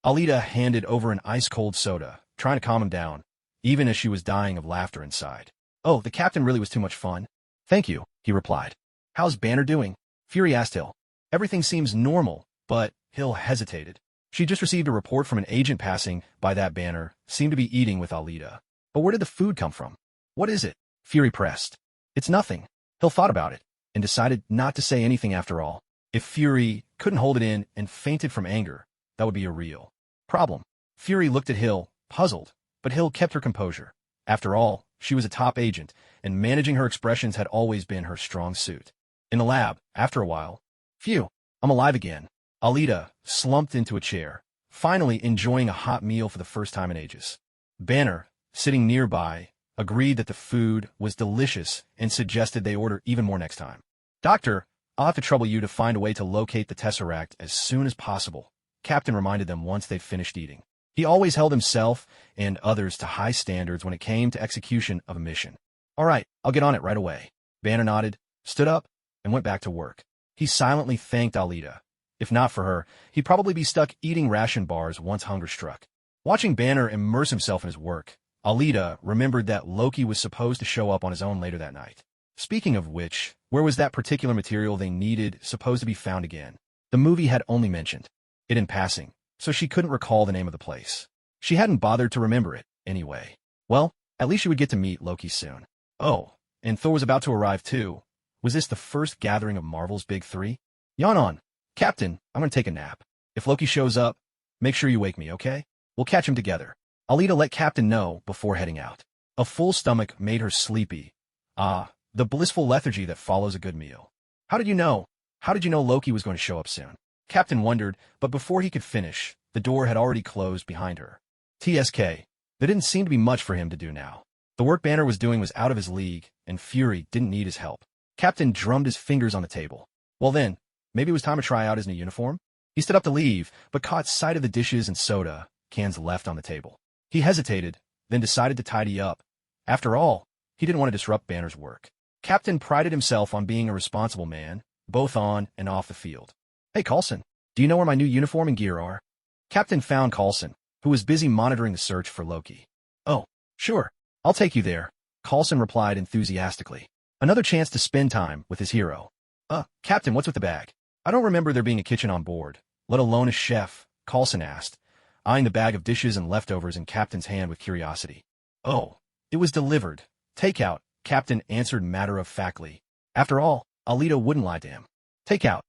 Alita handed over an ice-cold soda, trying to calm him down, even as she was dying of laughter inside. Oh, the captain really was too much fun. Thank you, he replied. How's Banner doing? Fury asked Hill. Everything seems normal, but Hill hesitated. She just received a report from an agent passing by that Banner, seemed to be eating with Alita. But where did the food come from? What is it? Fury pressed. It's nothing. Hill thought about it, and decided not to say anything after all. If Fury couldn't hold it in and fainted from anger, that would be a real problem. Fury looked at Hill, puzzled, but Hill kept her composure. After all, she was a top agent, and managing her expressions had always been her strong suit. In the lab, after a while, phew, I'm alive again. Alita slumped into a chair, finally enjoying a hot meal for the first time in ages. Banner, sitting nearby, agreed that the food was delicious and suggested they order even more next time. Doctor, I'll have to trouble you to find a way to locate the Tesseract as soon as possible, Captain reminded them once they finished eating. He always held himself and others to high standards when it came to execution of a mission. All right, I'll get on it right away. Banner nodded, stood up, and went back to work. He silently thanked Alita. If not for her, he'd probably be stuck eating ration bars once hunger struck. Watching Banner immerse himself in his work, Alita remembered that Loki was supposed to show up on his own later that night. Speaking of which, where was that particular material they needed supposed to be found again? The movie had only mentioned it in passing, so she couldn't recall the name of the place. She hadn't bothered to remember it, anyway. Well, at least she would get to meet Loki soon. Oh, and Thor was about to arrive too. Was this the first gathering of Marvel's Big Three? Yawn on. Captain, I'm gonna take a nap. If Loki shows up, make sure you wake me, okay? We'll catch him together. Alita let Captain know before heading out. A full stomach made her sleepy. Ah, the blissful lethargy that follows a good meal. How did you know? How did you know Loki was going to show up soon? Captain wondered, but before he could finish, the door had already closed behind her. TSK. There didn't seem to be much for him to do now. The work Banner was doing was out of his league, and Fury didn't need his help. Captain drummed his fingers on the table. Well then, maybe it was time to try out his new uniform? He stood up to leave, but caught sight of the dishes and soda cans left on the table. He hesitated, then decided to tidy up. After all, he didn't want to disrupt Banner's work. Captain prided himself on being a responsible man, both on and off the field. Hey, Coulson, do you know where my new uniform and gear are? Captain found Coulson, who was busy monitoring the search for Loki. Oh, sure, I'll take you there, Coulson replied enthusiastically. Another chance to spend time with his hero. Captain, what's with the bag? I don't remember there being a kitchen on board, let alone a chef, Coulson asked, eyeing the bag of dishes and leftovers in Captain's hand with curiosity. Oh, it was delivered. Takeout, Captain answered matter-of-factly. After all, Alita wouldn't lie to him. Takeout.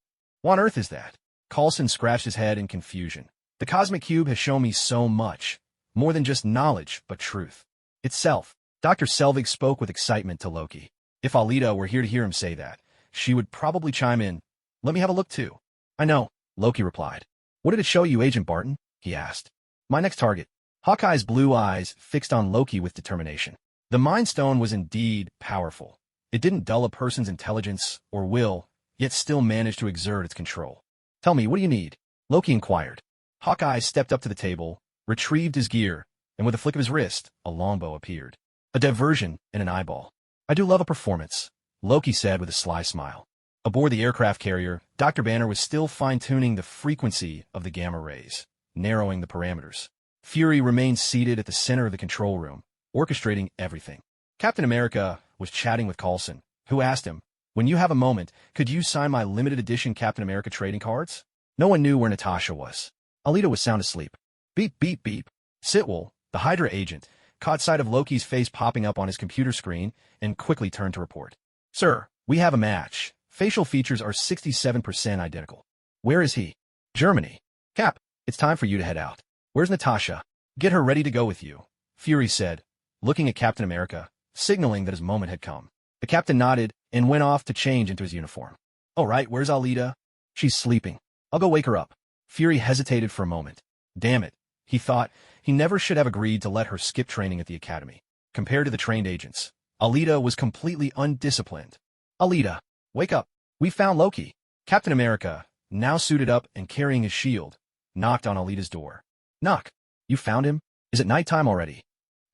What on earth is that? Coulson scratched his head in confusion. The Cosmic Cube has shown me so much. More than just knowledge, but truth. Itself. Dr. Selvig spoke with excitement to Loki. If Alita were here to hear him say that, she would probably chime in. Let me have a look too. I know, Loki replied. What did it show you, Agent Barton? He asked. My next target. Hawkeye's blue eyes fixed on Loki with determination. The Mind Stone was indeed powerful. It didn't dull a person's intelligence or will, yet still managed to exert its control. Tell me, what do you need? Loki inquired. Hawkeye stepped up to the table, retrieved his gear, and with a flick of his wrist, a longbow appeared. A diversion and an eyeball. I do love a performance, Loki said with a sly smile. Aboard the aircraft carrier, Dr. Banner was still fine-tuning the frequency of the gamma rays, narrowing the parameters. Fury remained seated at the center of the control room, orchestrating everything. Captain America was chatting with Coulson, who asked him, when you have a moment, could you sign my limited edition Captain America trading cards? No one knew where Natasha was. Alita was sound asleep. Beep, beep, beep. Sitwell, the Hydra agent, caught sight of Loki's face popping up on his computer screen and quickly turned to report. Sir, we have a match. Facial features are 67% identical. Where is he? Germany. Cap, it's time for you to head out. Where's Natasha? Get her ready to go with you, Fury said, looking at Captain America, signaling that his moment had come. The captain nodded and went off to change into his uniform. All right, where's Alita? She's sleeping. I'll go wake her up. Fury hesitated for a moment. Damn it, he thought. He never should have agreed to let her skip training at the academy. Compared to the trained agents, Alita was completely undisciplined. Alita, wake up. We found Loki. Captain America, now suited up and carrying his shield, knocked on Alita's door. Knock. You found him? Is it nighttime already?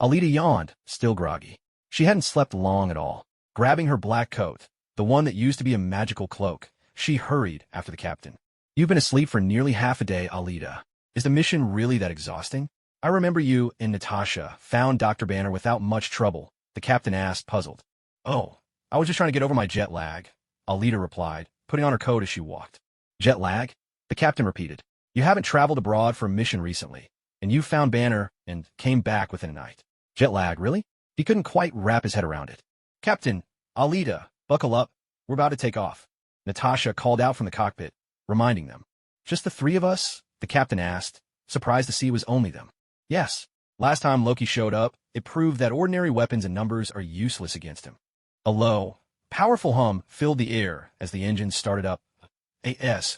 Alita yawned, still groggy. She hadn't slept long at all. Grabbing her black coat, the one that used to be a magical cloak, she hurried after the captain. You've been asleep for nearly half a day, Alita. Is the mission really that exhausting? I remember you and Natasha found Dr. Banner without much trouble, the captain asked, puzzled. Oh, I was just trying to get over my jet lag, Alita replied, putting on her coat as she walked. Jet lag? The captain repeated. You haven't traveled abroad for a mission recently, and you found Banner and came back within a night. Jet lag, really? He couldn't quite wrap his head around it. Captain, Alita, buckle up. We're about to take off. Natasha called out from the cockpit, reminding them. Just the three of us? The captain asked, surprised to see it was only them. Yes. Last time Loki showed up, it proved that ordinary weapons and numbers are useless against him. A low, powerful hum filled the air as the engine started up.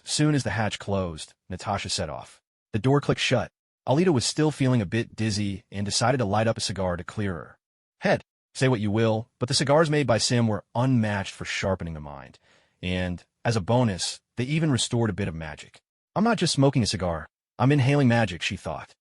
Soon as the hatch closed, Natasha set off. The door clicked shut. Alita was still feeling a bit dizzy and decided to light up a cigar to clear her head. Say what you will, but the cigars made by Sim were unmatched for sharpening the mind. And, as a bonus, they even restored a bit of magic. I'm not just smoking a cigar. I'm inhaling magic, she thought.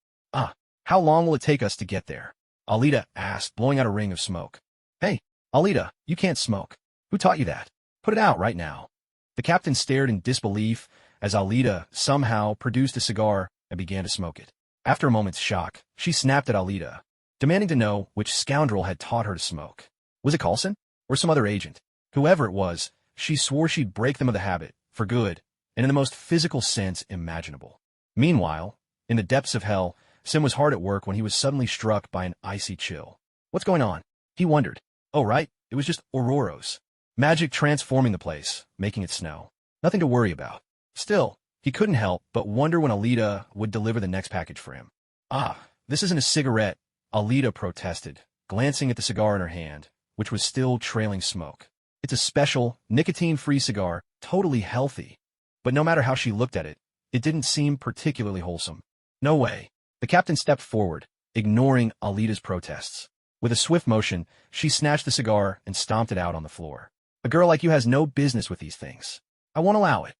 How long will it take us to get there? Alita asked, blowing out a ring of smoke. Hey, Alita, you can't smoke. Who taught you that? Put it out right now. The captain stared in disbelief as Alita somehow produced a cigar and began to smoke it. After a moment's shock, she snapped at Alita, demanding to know which scoundrel had taught her to smoke. Was it Coulson? Or some other agent? Whoever it was, she swore she'd break them of the habit, for good, and in the most physical sense imaginable. Meanwhile, in the depths of hell, Sim was hard at work when he was suddenly struck by an icy chill. What's going on? He wondered. Oh right, it was just Auroros. Magic transforming the place, making it snow. Nothing to worry about. Still, he couldn't help but wonder when Alita would deliver the next package for him. Ah, this isn't a cigarette, Alita protested, glancing at the cigar in her hand, which was still trailing smoke. It's a special, nicotine-free cigar, totally healthy. But no matter how she looked at it, it didn't seem particularly wholesome. No way. The captain stepped forward, ignoring Alita's protests. With a swift motion, she snatched the cigar and stomped it out on the floor. A girl like you has no business with these things. I won't allow it.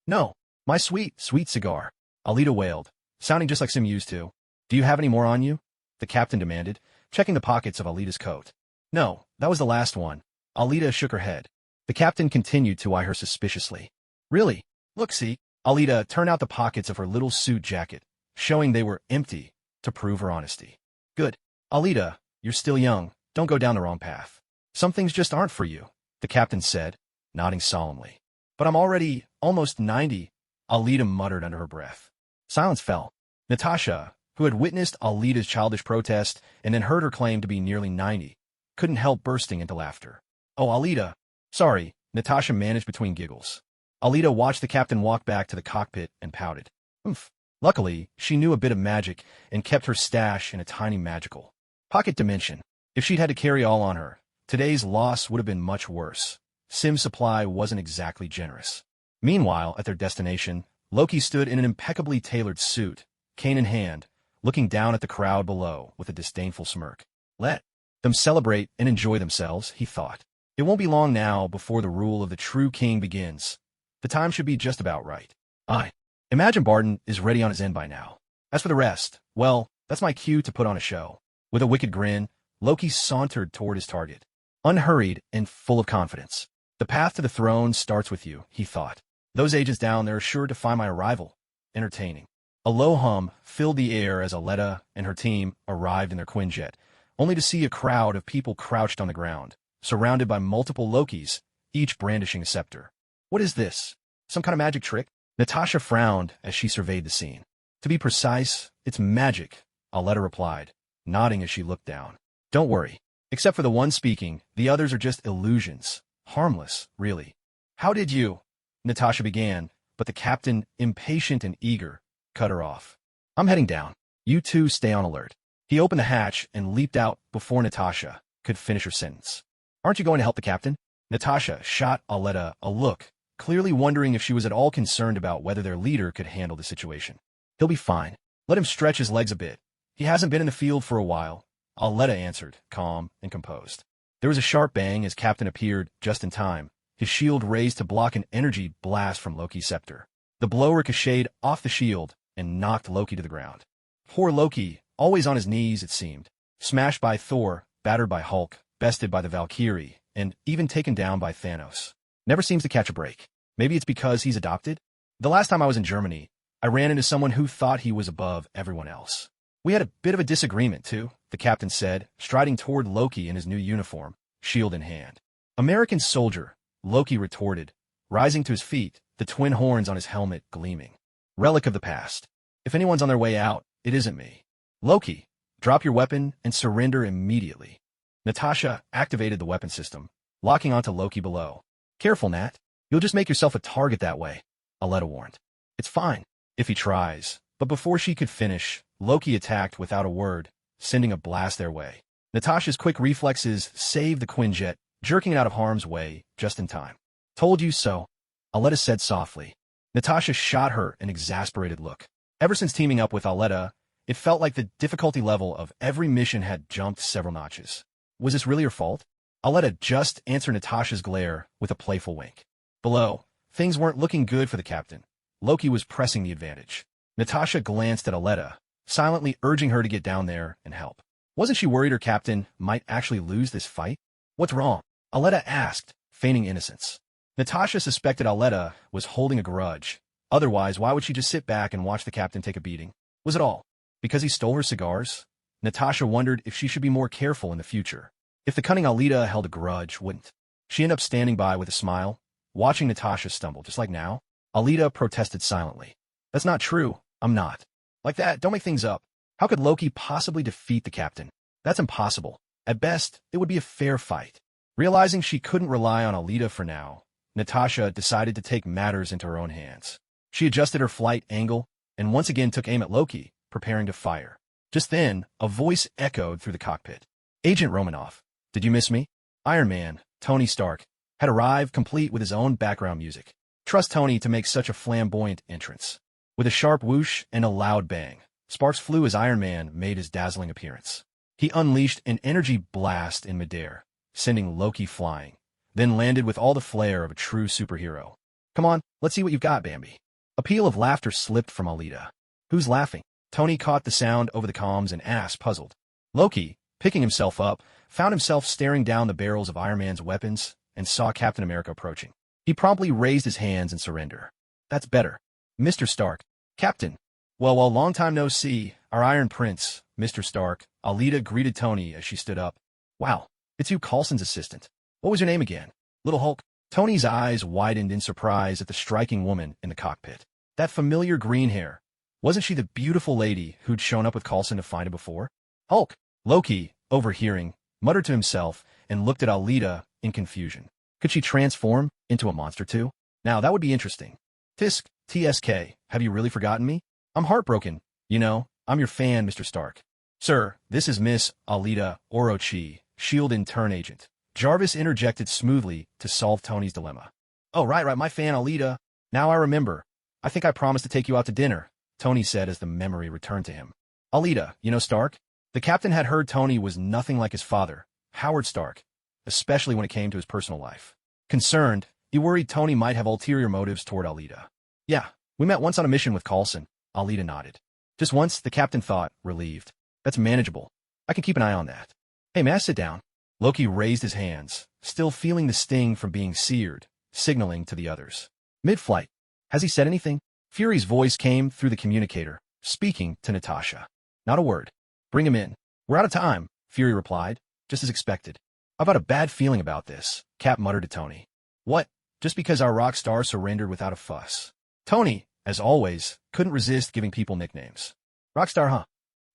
No, my sweet, sweet cigar, Alita wailed, sounding just like Sim used to. Do you have any more on you? The captain demanded, checking the pockets of Alita's coat. No, that was the last one. Alita shook her head. The captain continued to eye her suspiciously. Really? Look, see. Alita turned out the pockets of her little suit jacket, showing they were empty, to prove her honesty. Good. Alita, you're still young. Don't go down the wrong path. Some things just aren't for you, the captain said, nodding solemnly. But I'm already almost 90, Alita muttered under her breath. Silence fell. Natasha, who had witnessed Alita's childish protest and then heard her claim to be nearly 90, couldn't help bursting into laughter. Oh, Alita. Sorry, Natasha managed between giggles. Alita watched the captain walk back to the cockpit and pouted. Oomph. Luckily, she knew a bit of magic and kept her stash in a tiny magical pocket dimension. If she'd had to carry all on her, today's loss would have been much worse. Sim's supply wasn't exactly generous. Meanwhile, at their destination, Loki stood in an impeccably tailored suit, cane in hand, looking down at the crowd below with a disdainful smirk. Let them celebrate and enjoy themselves, he thought. It won't be long now before the rule of the true king begins. The time should be just about right. I imagine Barton is ready on his end by now. As for the rest, well, that's my cue to put on a show. With a wicked grin, Loki sauntered toward his target. Unhurried and full of confidence. The path to the throne starts with you, he thought. Those agents down there are sure to find my arrival entertaining. A low hum filled the air as Alita and her team arrived in their Quinjet, only to see a crowd of people crouched on the ground, surrounded by multiple Lokis, each brandishing a scepter. What is this? Some kind of magic trick? Natasha frowned as she surveyed the scene. To be precise, it's magic, Alita replied, nodding as she looked down. Don't worry. Except for the one speaking, the others are just illusions. Harmless, really. How did you? Natasha began, but the captain, impatient and eager, cut her off. I'm heading down. You two stay on alert. He opened the hatch and leaped out before Natasha could finish her sentence. Aren't you going to help the captain? Natasha shot Alita a look, clearly wondering if she was at all concerned about whether their leader could handle the situation. He'll be fine. Let him stretch his legs a bit. He hasn't been in the field for a while, Alita answered, calm and composed. There was a sharp bang as Captain appeared just in time, his shield raised to block an energy blast from Loki's scepter. The blow ricocheted off the shield and knocked Loki to the ground. Poor Loki, always on his knees it seemed, smashed by Thor, battered by Hulk, bested by the Valkyrie, and even taken down by Thanos. Never seems to catch a break. Maybe it's because he's adopted? The last time I was in Germany, I ran into someone who thought he was above everyone else. We had a bit of a disagreement, too, the captain said, striding toward Loki in his new uniform, shield in hand. American soldier, Loki retorted, rising to his feet, the twin horns on his helmet gleaming. Relic of the past. If anyone's on their way out, it isn't me. Loki, drop your weapon and surrender immediately. Natasha activated the weapon system, locking onto Loki below. Careful, Nat. You'll just make yourself a target that way, Alita warned. It's fine, if he tries. But before she could finish, Loki attacked without a word, sending a blast their way. Natasha's quick reflexes saved the Quinjet, jerking it out of harm's way just in time. Told you so, Alita said softly. Natasha shot her an exasperated look. Ever since teaming up with Alita, it felt like the difficulty level of every mission had jumped several notches. Was this really her fault? Alita just answered Natasha's glare with a playful wink. Below, things weren't looking good for the captain. Loki was pressing the advantage. Natasha glanced at Alita, silently urging her to get down there and help. Wasn't she worried her captain might actually lose this fight? What's wrong? Alita asked, feigning innocence. Natasha suspected Alita was holding a grudge. Otherwise, why would she just sit back and watch the captain take a beating? Was it all because he stole her cigars? Natasha wondered if she should be more careful in the future. If the cunning Alita held a grudge, wouldn't she end up standing by with a smile, watching Natasha stumble, just like now? Alita protested silently. That's not true. I'm not. Like that, don't make things up. How could Loki possibly defeat the captain? That's impossible. At best, it would be a fair fight. Realizing she couldn't rely on Alita for now, Natasha decided to take matters into her own hands. She adjusted her flight angle and once again took aim at Loki, preparing to fire. Just then, a voice echoed through the cockpit. Agent Romanoff, did you miss me? Iron Man, Tony Stark, had arrived complete with his own background music. Trust Tony to make such a flamboyant entrance. With a sharp whoosh and a loud bang, sparks flew as Iron Man made his dazzling appearance. He unleashed an energy blast in midair, sending Loki flying, then landed with all the flair of a true superhero. Come on, let's see what you've got, Bambi. A peal of laughter slipped from Alita. Who's laughing? Tony caught the sound over the comms and asked, puzzled. Loki, picking himself up, found himself staring down the barrels of Iron Man's weapons and saw Captain America approaching. He promptly raised his hands in surrender. That's better. Mr. Stark. Captain. Well, long time no see, our Iron Prince, Mr. Stark. Alita greeted Tony as she stood up. Wow, it's you, Coulson's assistant. What was your name again? Little Hulk. Tony's eyes widened in surprise at the striking woman in the cockpit. That familiar green hair. Wasn't she the beautiful lady who'd shown up with Coulson to find him before? Hulk. Loki, overhearing, muttered to himself and looked at Alita in confusion. Could she transform into a monster too? Now, that would be interesting. Tisk, TSK, have you really forgotten me? I'm heartbroken. You know, I'm your fan, Mr. Stark. Sir, this is Miss Alita Orochi, S.H.I.E.L.D. intern agent. Jarvis interjected smoothly to solve Tony's dilemma. Oh, right, my fan Alita. Now I remember. I think I promised to take you out to dinner, Tony said as the memory returned to him. Alita, you know Stark? The captain had heard Tony was nothing like his father, Howard Stark, especially when it came to his personal life. Concerned, he worried Tony might have ulterior motives toward Alita. Yeah, we met once on a mission with Coulson, Alita nodded. Just once, the captain thought, relieved. That's manageable. I can keep an eye on that. Hey, may I sit down? Loki raised his hands, still feeling the sting from being seared, signaling to the others. Mid-flight. Has he said anything? Fury's voice came through the communicator, speaking to Natasha. Not a word. Bring him in. We're out of time, Fury replied, just as expected. I've got a bad feeling about this, Cap muttered to Tony. What? Just because our rock star surrendered without a fuss. Tony, as always, couldn't resist giving people nicknames. Rockstar, huh?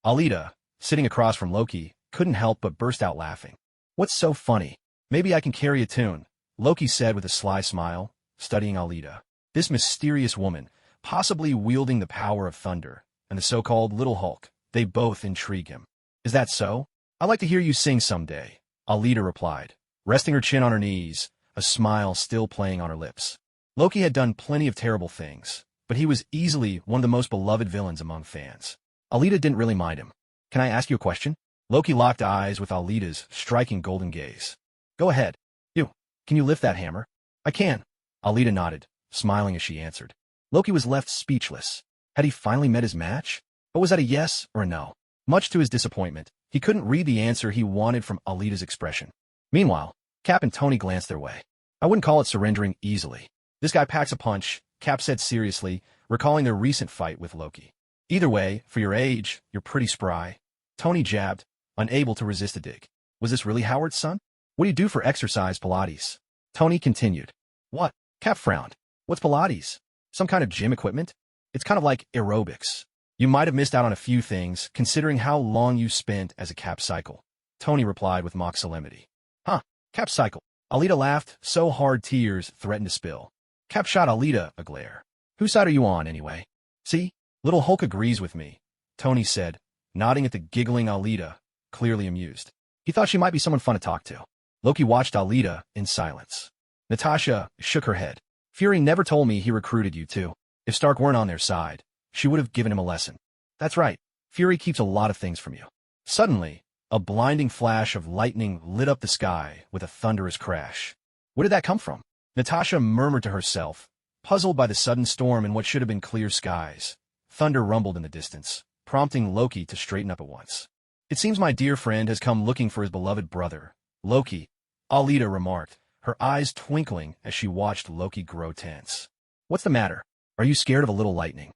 Alita, sitting across from Loki, couldn't help but burst out laughing. What's so funny? Maybe I can carry a tune, Loki said with a sly smile, studying Alita. This mysterious woman, possibly wielding the power of thunder, and the so-called Little Hulk, they both intrigue him. Is that so? I'd like to hear you sing someday, Alita replied, resting her chin on her knees, a smile still playing on her lips. Loki had done plenty of terrible things, but he was easily one of the most beloved villains among fans. Alita didn't really mind him. Can I ask you a question? Loki locked eyes with Alita's striking golden gaze. Go ahead. Can you lift that hammer? I can. Alita nodded, smiling as she answered. Loki was left speechless. Had he finally met his match? But was that a yes or a no? Much to his disappointment, he couldn't read the answer he wanted from Alita's expression. Meanwhile, Cap and Tony glanced their way. I wouldn't call it surrendering easily. This guy packs a punch, Cap said seriously, recalling their recent fight with Loki. Either way, for your age, you're pretty spry. Tony jabbed, unable to resist a dig. Was this really Howard's son? What do you do for exercise, Pilates? Tony continued. What? Cap frowned. What's Pilates? Some kind of gym equipment? It's kind of like aerobics. You might have missed out on a few things, considering how long you spent as a Cap cycle. Tony replied with mock solemnity. Huh, Cap cycle. Alita laughed, so hard tears threatened to spill. Cap shot Alita a glare. Whose side are you on, anyway? See? Little Hulk agrees with me, Tony said, nodding at the giggling Alita, clearly amused. He thought she might be someone fun to talk to. Loki watched Alita in silence. Natasha shook her head. Fury never told me he recruited you too. If Stark weren't on their side, she would have given him a lesson. That's right. Fury keeps a lot of things from you. Suddenly, a blinding flash of lightning lit up the sky with a thunderous crash. Where did that come from? Natasha murmured to herself, puzzled by the sudden storm in what should have been clear skies. Thunder rumbled in the distance, prompting Loki to straighten up at once. It seems my dear friend has come looking for his beloved brother, Loki, Alita remarked, her eyes twinkling as she watched Loki grow tense. What's the matter? Are you scared of a little lightning?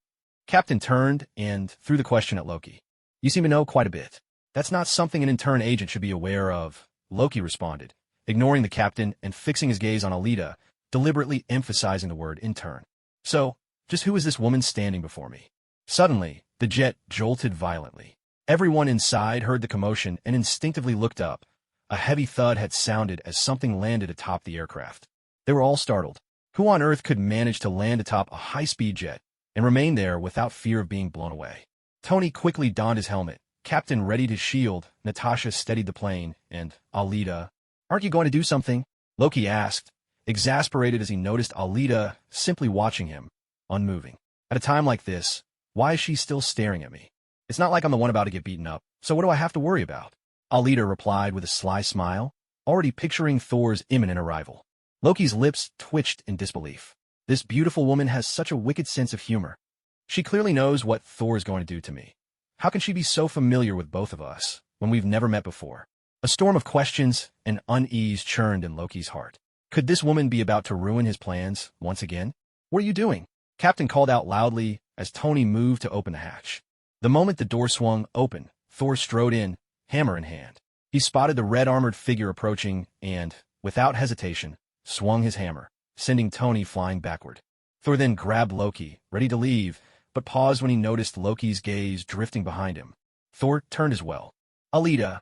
Captain turned and threw the question at Loki. You seem to know quite a bit. That's not something an intern agent should be aware of, Loki responded, ignoring the captain and fixing his gaze on Alita, deliberately emphasizing the word intern. So, just who is this woman standing before me? Suddenly, the jet jolted violently. Everyone inside heard the commotion and instinctively looked up. A heavy thud had sounded as something landed atop the aircraft. They were all startled. Who on earth could manage to land atop a high-speed jet and remain there without fear of being blown away? Tony quickly donned his helmet. Captain readied his shield. Natasha steadied the plane, and Alita, aren't you going to do something? Loki asked, exasperated as he noticed Alita simply watching him, unmoving. At a time like this, why is she still staring at me? It's not like I'm the one about to get beaten up, so what do I have to worry about? Alita replied with a sly smile, already picturing Thor's imminent arrival. Loki's lips twitched in disbelief. This beautiful woman has such a wicked sense of humor. She clearly knows what Thor is going to do to me. How can she be so familiar with both of us when we've never met before? A storm of questions and unease churned in Loki's heart. Could this woman be about to ruin his plans once again? What are you doing? Captain called out loudly as Tony moved to open the hatch. The moment the door swung open, Thor strode in, hammer in hand. He spotted the red-armored figure approaching and, without hesitation, swung his hammer, sending Tony flying backward. Thor then grabbed Loki, ready to leave, but paused when he noticed Loki's gaze drifting behind him. Thor turned as well. Alita.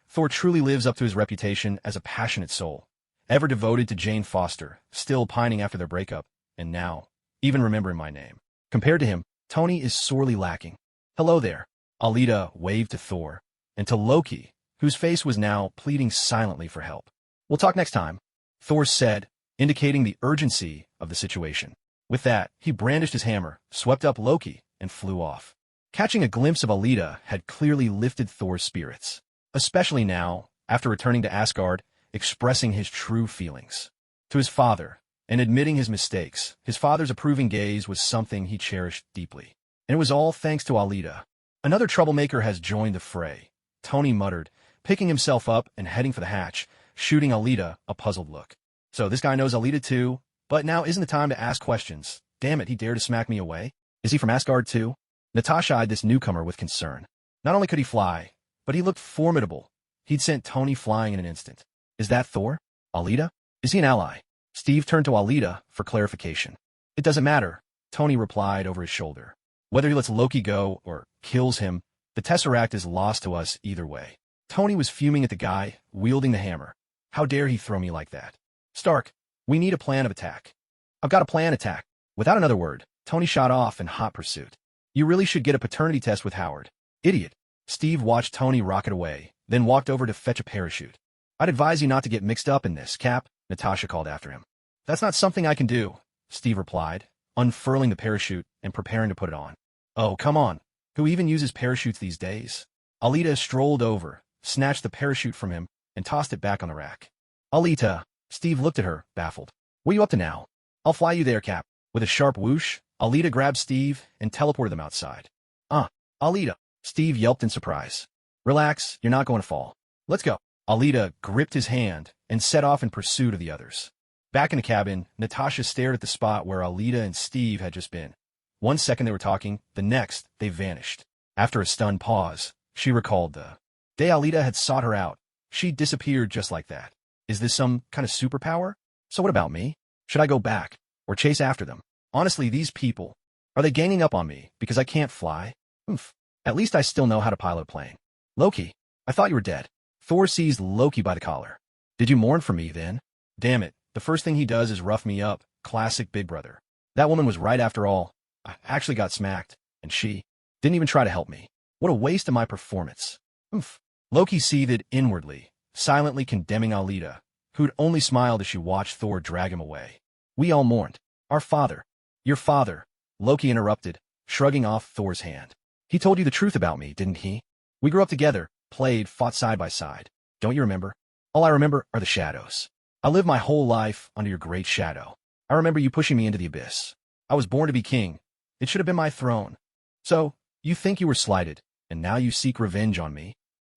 Thor truly lives up to his reputation as a passionate soul, ever devoted to Jane Foster, still pining after their breakup, and now, even remembering my name. Compared to him, Tony is sorely lacking. Hello there. Alita waved to Thor, and to Loki, whose face was now pleading silently for help. We'll talk next time, Thor said, indicating the urgency of the situation. With that, he brandished his hammer, swept up Loki, and flew off. Catching a glimpse of Alita had clearly lifted Thor's spirits, especially now, after returning to Asgard, expressing his true feelings. To his father, and admitting his mistakes, his father's approving gaze was something he cherished deeply. And it was all thanks to Alita. Another troublemaker has joined the fray, Tony muttered, picking himself up and heading for the hatch, shooting Alita a puzzled look. So this guy knows Alita too, but now isn't the time to ask questions. Damn it, he dared to smack me away. Is he from Asgard too? Natasha eyed this newcomer with concern. Not only could he fly, but he looked formidable. He'd sent Tony flying in an instant. Is that Thor? Alita? Is he an ally? Steve turned to Alita for clarification. It doesn't matter, Tony replied over his shoulder. Whether he lets Loki go or kills him, the Tesseract is lost to us either way. Tony was fuming at the guy, wielding the hammer. How dare he throw me like that? Stark, we need a plan of attack. I've got a plan attack. Without another word, Tony shot off in hot pursuit. You really should get a paternity test with Howard. Idiot. Steve watched Tony rocket away, then walked over to fetch a parachute. I'd advise you not to get mixed up in this, Cap, Natasha called after him. That's not something I can do, Steve replied, unfurling the parachute and preparing to put it on. Oh, come on. Who even uses parachutes these days? Alita strolled over, snatched the parachute from him, and tossed it back on the rack. Alita. Steve looked at her, baffled. What are you up to now? I'll fly you there, Cap. With a sharp whoosh, Alita grabbed Steve and teleported them outside. Alita. Steve yelped in surprise. Relax, you're not going to fall. Let's go. Alita gripped his hand and set off in pursuit of the others. Back in the cabin, Natasha stared at the spot where Alita and Steve had just been. 1 second they were talking, the next they vanished. After a stunned pause, she recalled the day Alita had sought her out. She disappeared just like that. Is this some kind of superpower? So what about me? Should I go back or chase after them? Honestly, these people, are they ganging up on me because I can't fly? Oof. At least I still know how to pilot a plane. Loki, I thought you were dead. Thor seized Loki by the collar. Did you mourn for me then? Damn it, the first thing he does is rough me up. Classic Big Brother. That woman was right after all. I actually got smacked, and she didn't even try to help me. What a waste of my performance. Oof. Loki seethed inwardly, silently condemning Alita, who'd only smiled as she watched Thor drag him away. We all mourned. Our father. Your father, Loki interrupted, shrugging off Thor's hand. He told you the truth about me, didn't he? We grew up together, played, fought side by side. Don't you remember? All I remember are the shadows. I lived my whole life under your great shadow. I remember you pushing me into the abyss. I was born to be king. It should have been my throne. So, you think you were slighted, and now you seek revenge on me?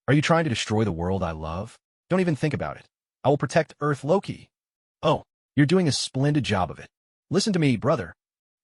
Are you trying to destroy the world I love? Don't even think about it. I will protect Earth Loki. Oh, you're doing a splendid job of it. Listen to me, brother.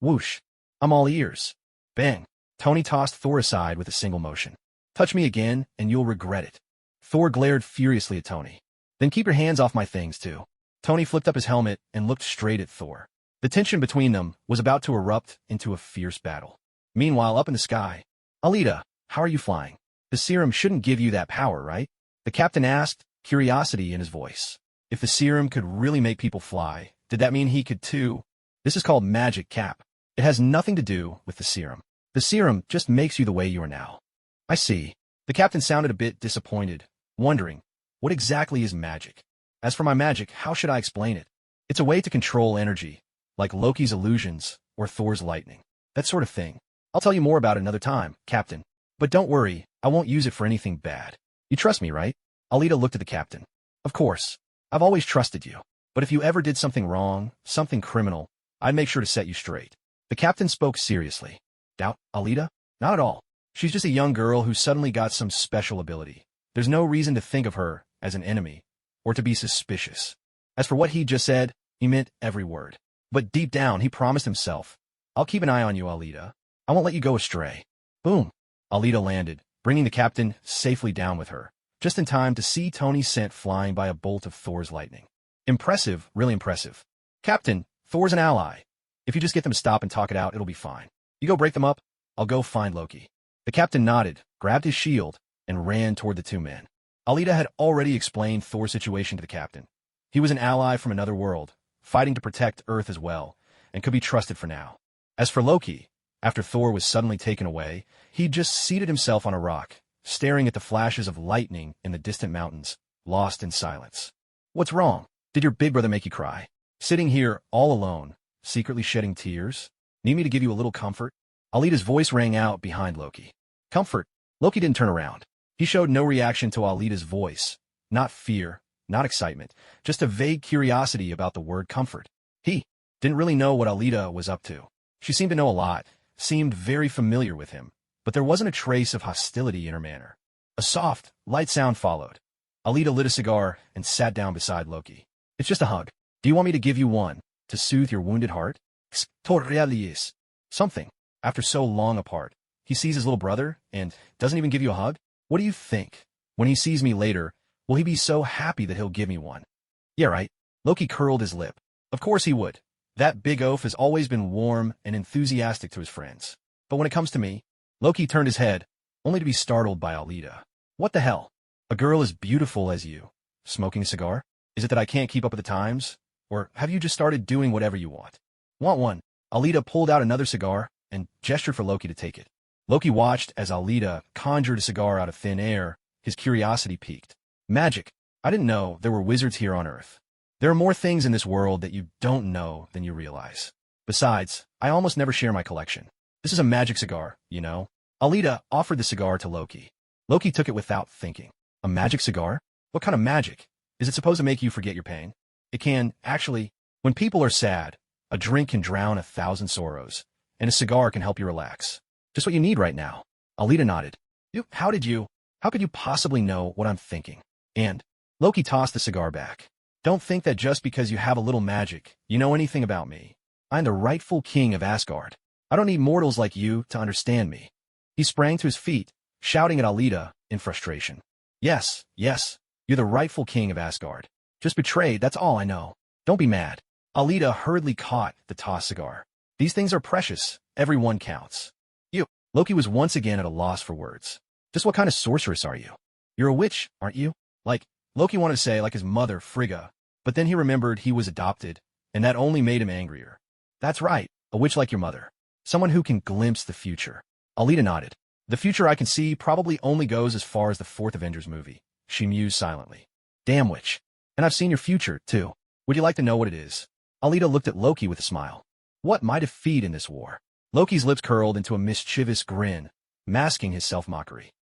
Whoosh. I'm all ears. Bang. Tony tossed Thor aside with a single motion. Touch me again, and you'll regret it. Thor glared furiously at Tony. Then keep your hands off my things, too. Tony flipped up his helmet and looked straight at Thor. The tension between them was about to erupt into a fierce battle. Meanwhile, up in the sky, Alita, how are you flying? The serum shouldn't give you that power, right? The captain asked, curiosity in his voice. If the serum could really make people fly, did that mean he could too? This is called magic cap. It has nothing to do with the serum. The serum just makes you the way you are now. I see. The captain sounded a bit disappointed, wondering, what exactly is magic? As for my magic, how should I explain it? It's a way to control energy, like Loki's illusions or Thor's lightning. That sort of thing. I'll tell you more about it another time, Captain. But don't worry, I won't use it for anything bad. You trust me, right? Alita looked at the captain. Of course. I've always trusted you. But if you ever did something wrong, something criminal, I'd make sure to set you straight. The captain spoke seriously. Doubt Alita? Not at all. She's just a young girl who suddenly got some special ability. There's no reason to think of her as an enemy, or to be suspicious. As for what he just said, he meant every word. But deep down, he promised himself, I'll keep an eye on you, Alita. I won't let you go astray. Boom. Alita landed, bringing the captain safely down with her, just in time to see Tony sent flying by a bolt of Thor's lightning. Impressive, really impressive. Captain, Thor's an ally. If you just get them to stop and talk it out, it'll be fine. You go break them up, I'll go find Loki. The captain nodded, grabbed his shield, and ran toward the two men. Alita had already explained Thor's situation to the captain. He was an ally from another world, fighting to protect Earth as well, and could be trusted for now. As for Loki, after Thor was suddenly taken away, he just seated himself on a rock, staring at the flashes of lightning in the distant mountains, lost in silence. What's wrong? Did your big brother make you cry? Sitting here all alone, secretly shedding tears? Need me to give you a little comfort? Alita's voice rang out behind Loki. Comfort? Loki didn't turn around. He showed no reaction to Alita's voice. Not fear, not excitement, just a vague curiosity about the word comfort. He didn't really know what Alita was up to. She seemed to know a lot, seemed very familiar with him, but there wasn't a trace of hostility in her manner. A soft, light sound followed. Alita lit a cigar and sat down beside Loki. It's just a hug. Do you want me to give you one, to soothe your wounded heart? Something. After so long apart, he sees his little brother and doesn't even give you a hug? What do you think? When he sees me later, will he be so happy that he'll give me one? Yeah, right. Loki curled his lip. Of course he would. That big oaf has always been warm and enthusiastic to his friends. But when it comes to me, Loki turned his head, only to be startled by Alita. What the hell? A girl as beautiful as you. Smoking a cigar? Is it that I can't keep up with the times? Or have you just started doing whatever you want? Want one? Alita pulled out another cigar and gestured for Loki to take it. Loki watched as Alita conjured a cigar out of thin air, his curiosity piqued. Magic. I didn't know there were wizards here on Earth. There are more things in this world that you don't know than you realize. Besides, I almost never share my collection. This is a magic cigar, you know? Alita offered the cigar to Loki. Loki took it without thinking. A magic cigar? What kind of magic? Is it supposed to make you forget your pain? It can, actually. When people are sad, a drink can drown 1,000 sorrows, and a cigar can help you relax. Just what you need right now. Alita nodded. How could you possibly know what I'm thinking? And Loki tossed the cigar back. Don't think that just because you have a little magic, you know anything about me. I'm the rightful king of Asgard. I don't need mortals like you to understand me. He sprang to his feet, shouting at Alita in frustration. Yes, you're the rightful king of Asgard. Just betrayed, that's all I know. Don't be mad. Alita hurriedly caught the tossed cigar. These things are precious. Every one counts. Loki was once again at a loss for words. Just what kind of sorceress are you? You're a witch, aren't you? Loki wanted to say like his mother, Frigga, but then he remembered he was adopted, and that only made him angrier. That's right, a witch like your mother. Someone who can glimpse the future. Alita nodded. The future I can see probably only goes as far as the fourth Avengers movie. She mused silently. Damn witch. And I've seen your future, too. Would you like to know what it is? Alita looked at Loki with a smile. What my defeat in this war? Loki's lips curled into a mischievous grin, masking his self-mockery.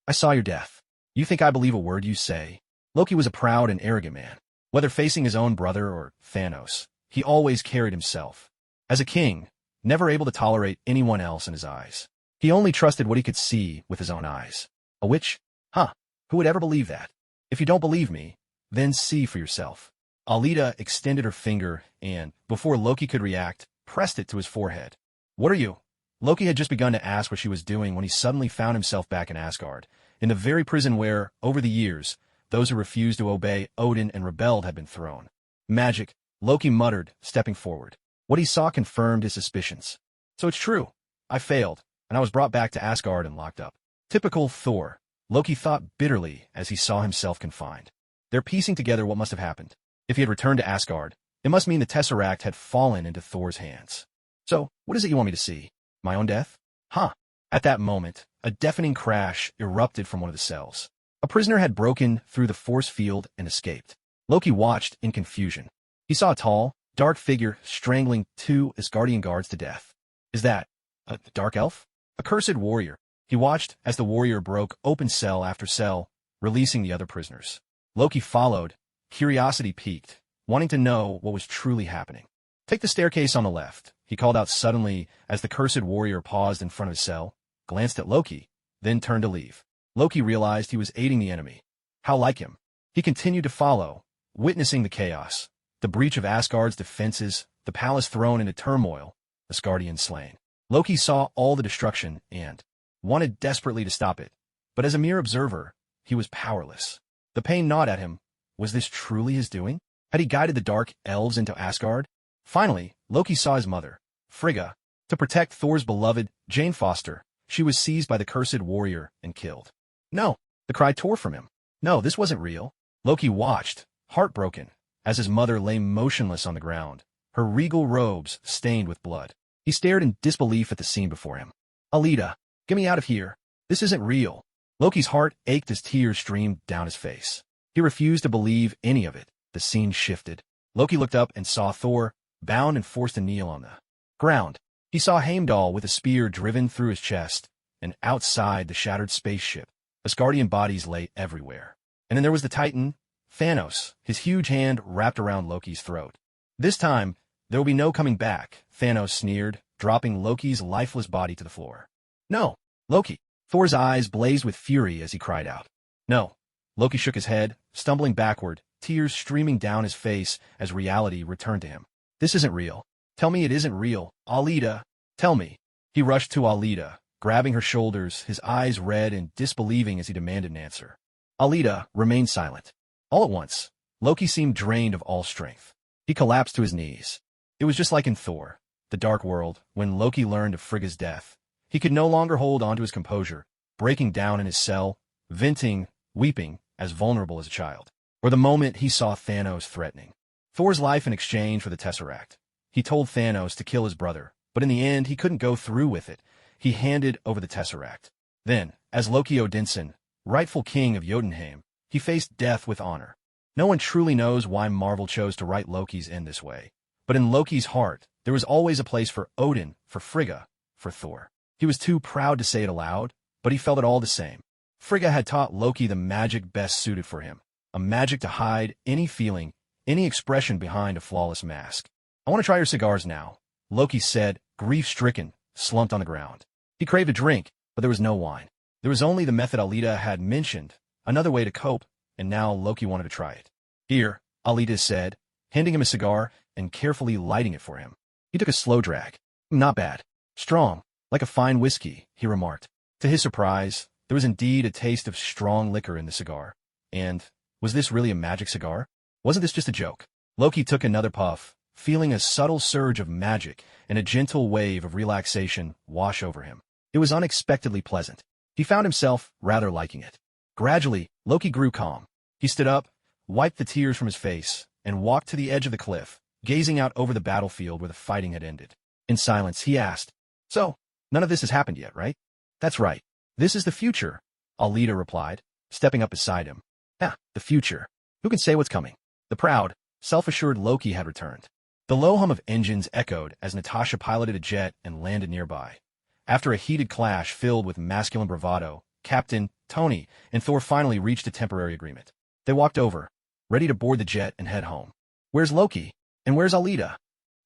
I saw your death. You think I believe a word you say? Loki was a proud and arrogant man. Whether facing his own brother or Thanos, he always carried himself. As a king, never able to tolerate anyone else in his eyes. He only trusted what he could see with his own eyes. A witch? Who would ever believe that? If you don't believe me, then see for yourself. Alita extended her finger and, before Loki could react, pressed it to his forehead. What are you? Loki had just begun to ask what she was doing when he suddenly found himself back in Asgard, in the very prison where, over the years, those who refused to obey Odin and rebelled had been thrown. Magic, Loki muttered, stepping forward. What he saw confirmed his suspicions. So it's true. I failed, and I was brought back to Asgard and locked up. Typical Thor, Loki thought bitterly as he saw himself confined. They're piecing together what must have happened. If he had returned to Asgard, it must mean the Tesseract had fallen into Thor's hands. So, what is it you want me to see? My own death? Huh. At that moment, a deafening crash erupted from one of the cells. A prisoner had broken through the force field and escaped. Loki watched in confusion. He saw a tall, dark figure strangling two Asgardian guards to death. Is that a dark elf? A cursed warrior. He watched as the warrior broke open cell after cell, releasing the other prisoners. Loki followed, curiosity piqued, wanting to know what was truly happening. Take the staircase on the left, he called out suddenly as the cursed warrior paused in front of his cell, glanced at Loki, then turned to leave. Loki realized he was aiding the enemy. How like him? He continued to follow, witnessing the chaos, the breach of Asgard's defenses, the palace thrown into turmoil, Asgardians slain. Loki saw all the destruction and wanted desperately to stop it, but as a mere observer, he was powerless. The pain gnawed at him. Was this truly his doing? Had he guided the dark elves into Asgard? Finally, Loki saw his mother, Frigga. To protect Thor's beloved, Jane Foster, she was seized by the cursed warrior and killed. No, the cry tore from him. No, this wasn't real. Loki watched, heartbroken, as his mother lay motionless on the ground, her regal robes stained with blood. He stared in disbelief at the scene before him. Alita, get me out of here. This isn't real. Loki's heart ached as tears streamed down his face. He refused to believe any of it. The scene shifted. Loki looked up and saw Thor, bound and forced to kneel on the ground. He saw Heimdall with a spear driven through his chest, and outside the shattered spaceship, Asgardian bodies lay everywhere. And then there was the Titan, Thanos, his huge hand wrapped around Loki's throat. This time, there will be no coming back, Thanos sneered, dropping Loki's lifeless body to the floor. No, Loki. Thor's eyes blazed with fury as he cried out. No. Loki shook his head, stumbling backward, tears streaming down his face as reality returned to him. This isn't real. Tell me it isn't real. Alita, tell me. He rushed to Alita, grabbing her shoulders, his eyes red and disbelieving as he demanded an answer. Alita remained silent. All at once, Loki seemed drained of all strength. He collapsed to his knees. It was just like in Thor, the Dark World, when Loki learned of Frigga's death. He could no longer hold on to his composure, breaking down in his cell, venting, weeping, as vulnerable as a child. Or the moment he saw Thanos threatening Thor's life in exchange for the Tesseract. He told Thanos to kill his brother, but in the end he couldn't go through with it. He handed over the Tesseract. Then, as Loki Odinson, rightful king of Jotunheim, he faced death with honor. No one truly knows why Marvel chose to write Loki's end this way. But in Loki's heart, there was always a place for Odin, for Frigga, for Thor. He was too proud to say it aloud, but he felt it all the same. Frigga had taught Loki the magic best suited for him, a magic to hide any feeling, any expression behind a flawless mask. I want to try your cigars now, Loki said, grief-stricken, slumped on the ground. He craved a drink, but there was no wine. There was only the method Alita had mentioned, another way to cope, and now Loki wanted to try it. Here, Alita said, handing him a cigar and carefully lighting it for him. He took a slow drag. Not bad. Strong. Like a fine whiskey, he remarked. To his surprise, there was indeed a taste of strong liquor in the cigar. And, was this really a magic cigar? Wasn't this just a joke? Loki took another puff, feeling a subtle surge of magic and a gentle wave of relaxation wash over him. It was unexpectedly pleasant. He found himself rather liking it. Gradually, Loki grew calm. He stood up, wiped the tears from his face, and walked to the edge of the cliff, gazing out over the battlefield where the fighting had ended. In silence, he asked, So, none of this has happened yet, right? That's right. This is the future, Alita replied, stepping up beside him. Yeah, the future. Who can say what's coming? The proud, self-assured Loki had returned. The low hum of engines echoed as Natasha piloted a jet and landed nearby. After a heated clash filled with masculine bravado, Captain, Tony, and Thor finally reached a temporary agreement. They walked over, ready to board the jet and head home. Where's Loki? And where's Alita?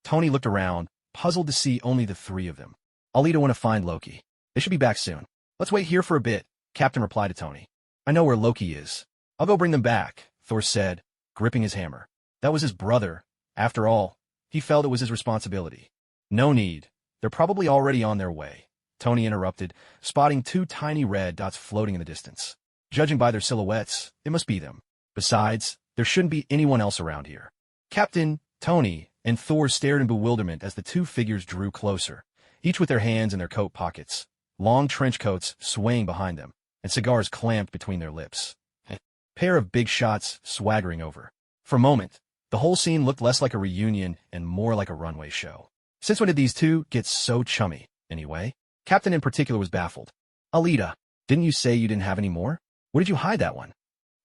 Tony looked around, puzzled to see only the three of them. Alita went to find Loki. They should be back soon. Let's wait here for a bit, Captain replied to Tony. I know where Loki is. I'll go bring them back, Thor said, gripping his hammer. That was his brother. After all, he felt it was his responsibility. No need. They're probably already on their way, Tony interrupted, spotting two tiny red dots floating in the distance. Judging by their silhouettes, it must be them. Besides, there shouldn't be anyone else around here. Captain, Tony, and Thor stared in bewilderment as the two figures drew closer, each with their hands in their coat pockets, long trench coats swaying behind them, and cigars clamped between their lips. A pair of big shots swaggering over. For a moment, the whole scene looked less like a reunion and more like a runway show. Since when did these two get so chummy, anyway? Captain in particular was baffled. Alita, didn't you say you didn't have any more? Where did you hide that one?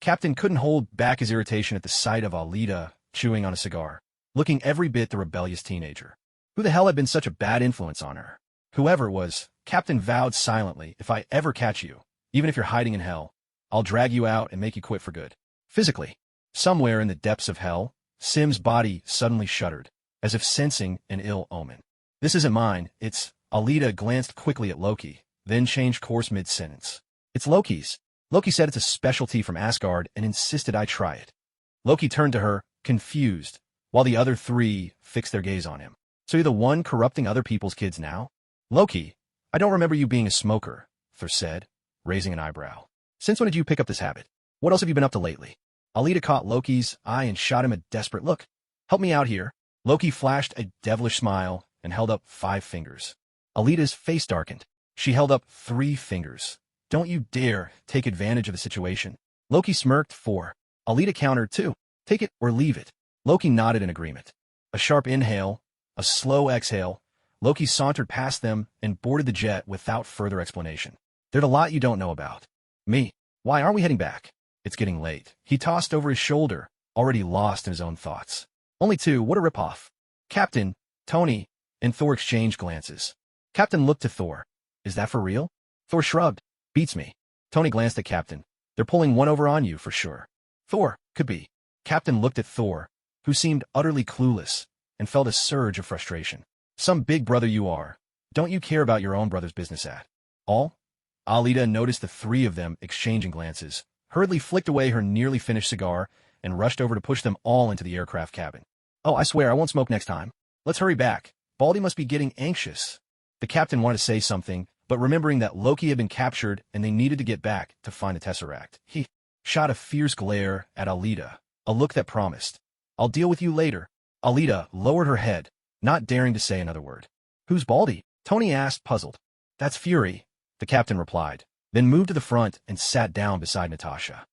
Captain couldn't hold back his irritation at the sight of Alita chewing on a cigar, looking every bit the rebellious teenager. Who the hell had been such a bad influence on her? Whoever it was, Captain vowed silently, if I ever catch you, even if you're hiding in hell, I'll drag you out and make you quit for good. Physically, somewhere in the depths of hell, Sim's body suddenly shuddered, as if sensing an ill omen. This isn't mine, it's... Alita glanced quickly at Loki, then changed course mid-sentence. It's Loki's. Loki said it's a specialty from Asgard and insisted I try it. Loki turned to her, confused, while the other three fixed their gaze on him. So you're the one corrupting other people's kids now? Loki, I don't remember you being a smoker, Thor said, raising an eyebrow. Since when did you pick up this habit? What else have you been up to lately? Alita caught Loki's eye and shot him a desperate look. Help me out here. Loki flashed a devilish smile and held up 5 fingers. Alita's face darkened. She held up 3 fingers. Don't you dare take advantage of the situation. Loki smirked 4. Alita countered 2. Take it or leave it. Loki nodded in agreement. A sharp inhale, a slow exhale. Loki sauntered past them and boarded the jet without further explanation. There's a lot you don't know about. Me. Why aren't we heading back? It's getting late. He tossed over his shoulder, already lost in his own thoughts. Only 2, what a ripoff. Captain, Tony, and Thor exchanged glances. Captain looked to Thor. Is that for real? Thor shrugged. Beats me. Tony glanced at Captain. They're pulling one over on you for sure. Thor, could be. Captain looked at Thor, who seemed utterly clueless, and felt a surge of frustration. Some big brother you are. Don't you care about your own brother's business at all? Alita noticed the 3 of them exchanging glances, hurriedly flicked away her nearly finished cigar, and rushed over to push them all into the aircraft cabin. Oh, I swear I won't smoke next time. Let's hurry back. Baldy must be getting anxious. The captain wanted to say something, but remembering that Loki had been captured and they needed to get back to find the Tesseract, he shot a fierce glare at Alita, a look that promised, I'll deal with you later. Alita lowered her head, not daring to say another word. Who's Baldy? Tony asked, puzzled. That's Fury, the captain replied, then moved to the front and sat down beside Natasha.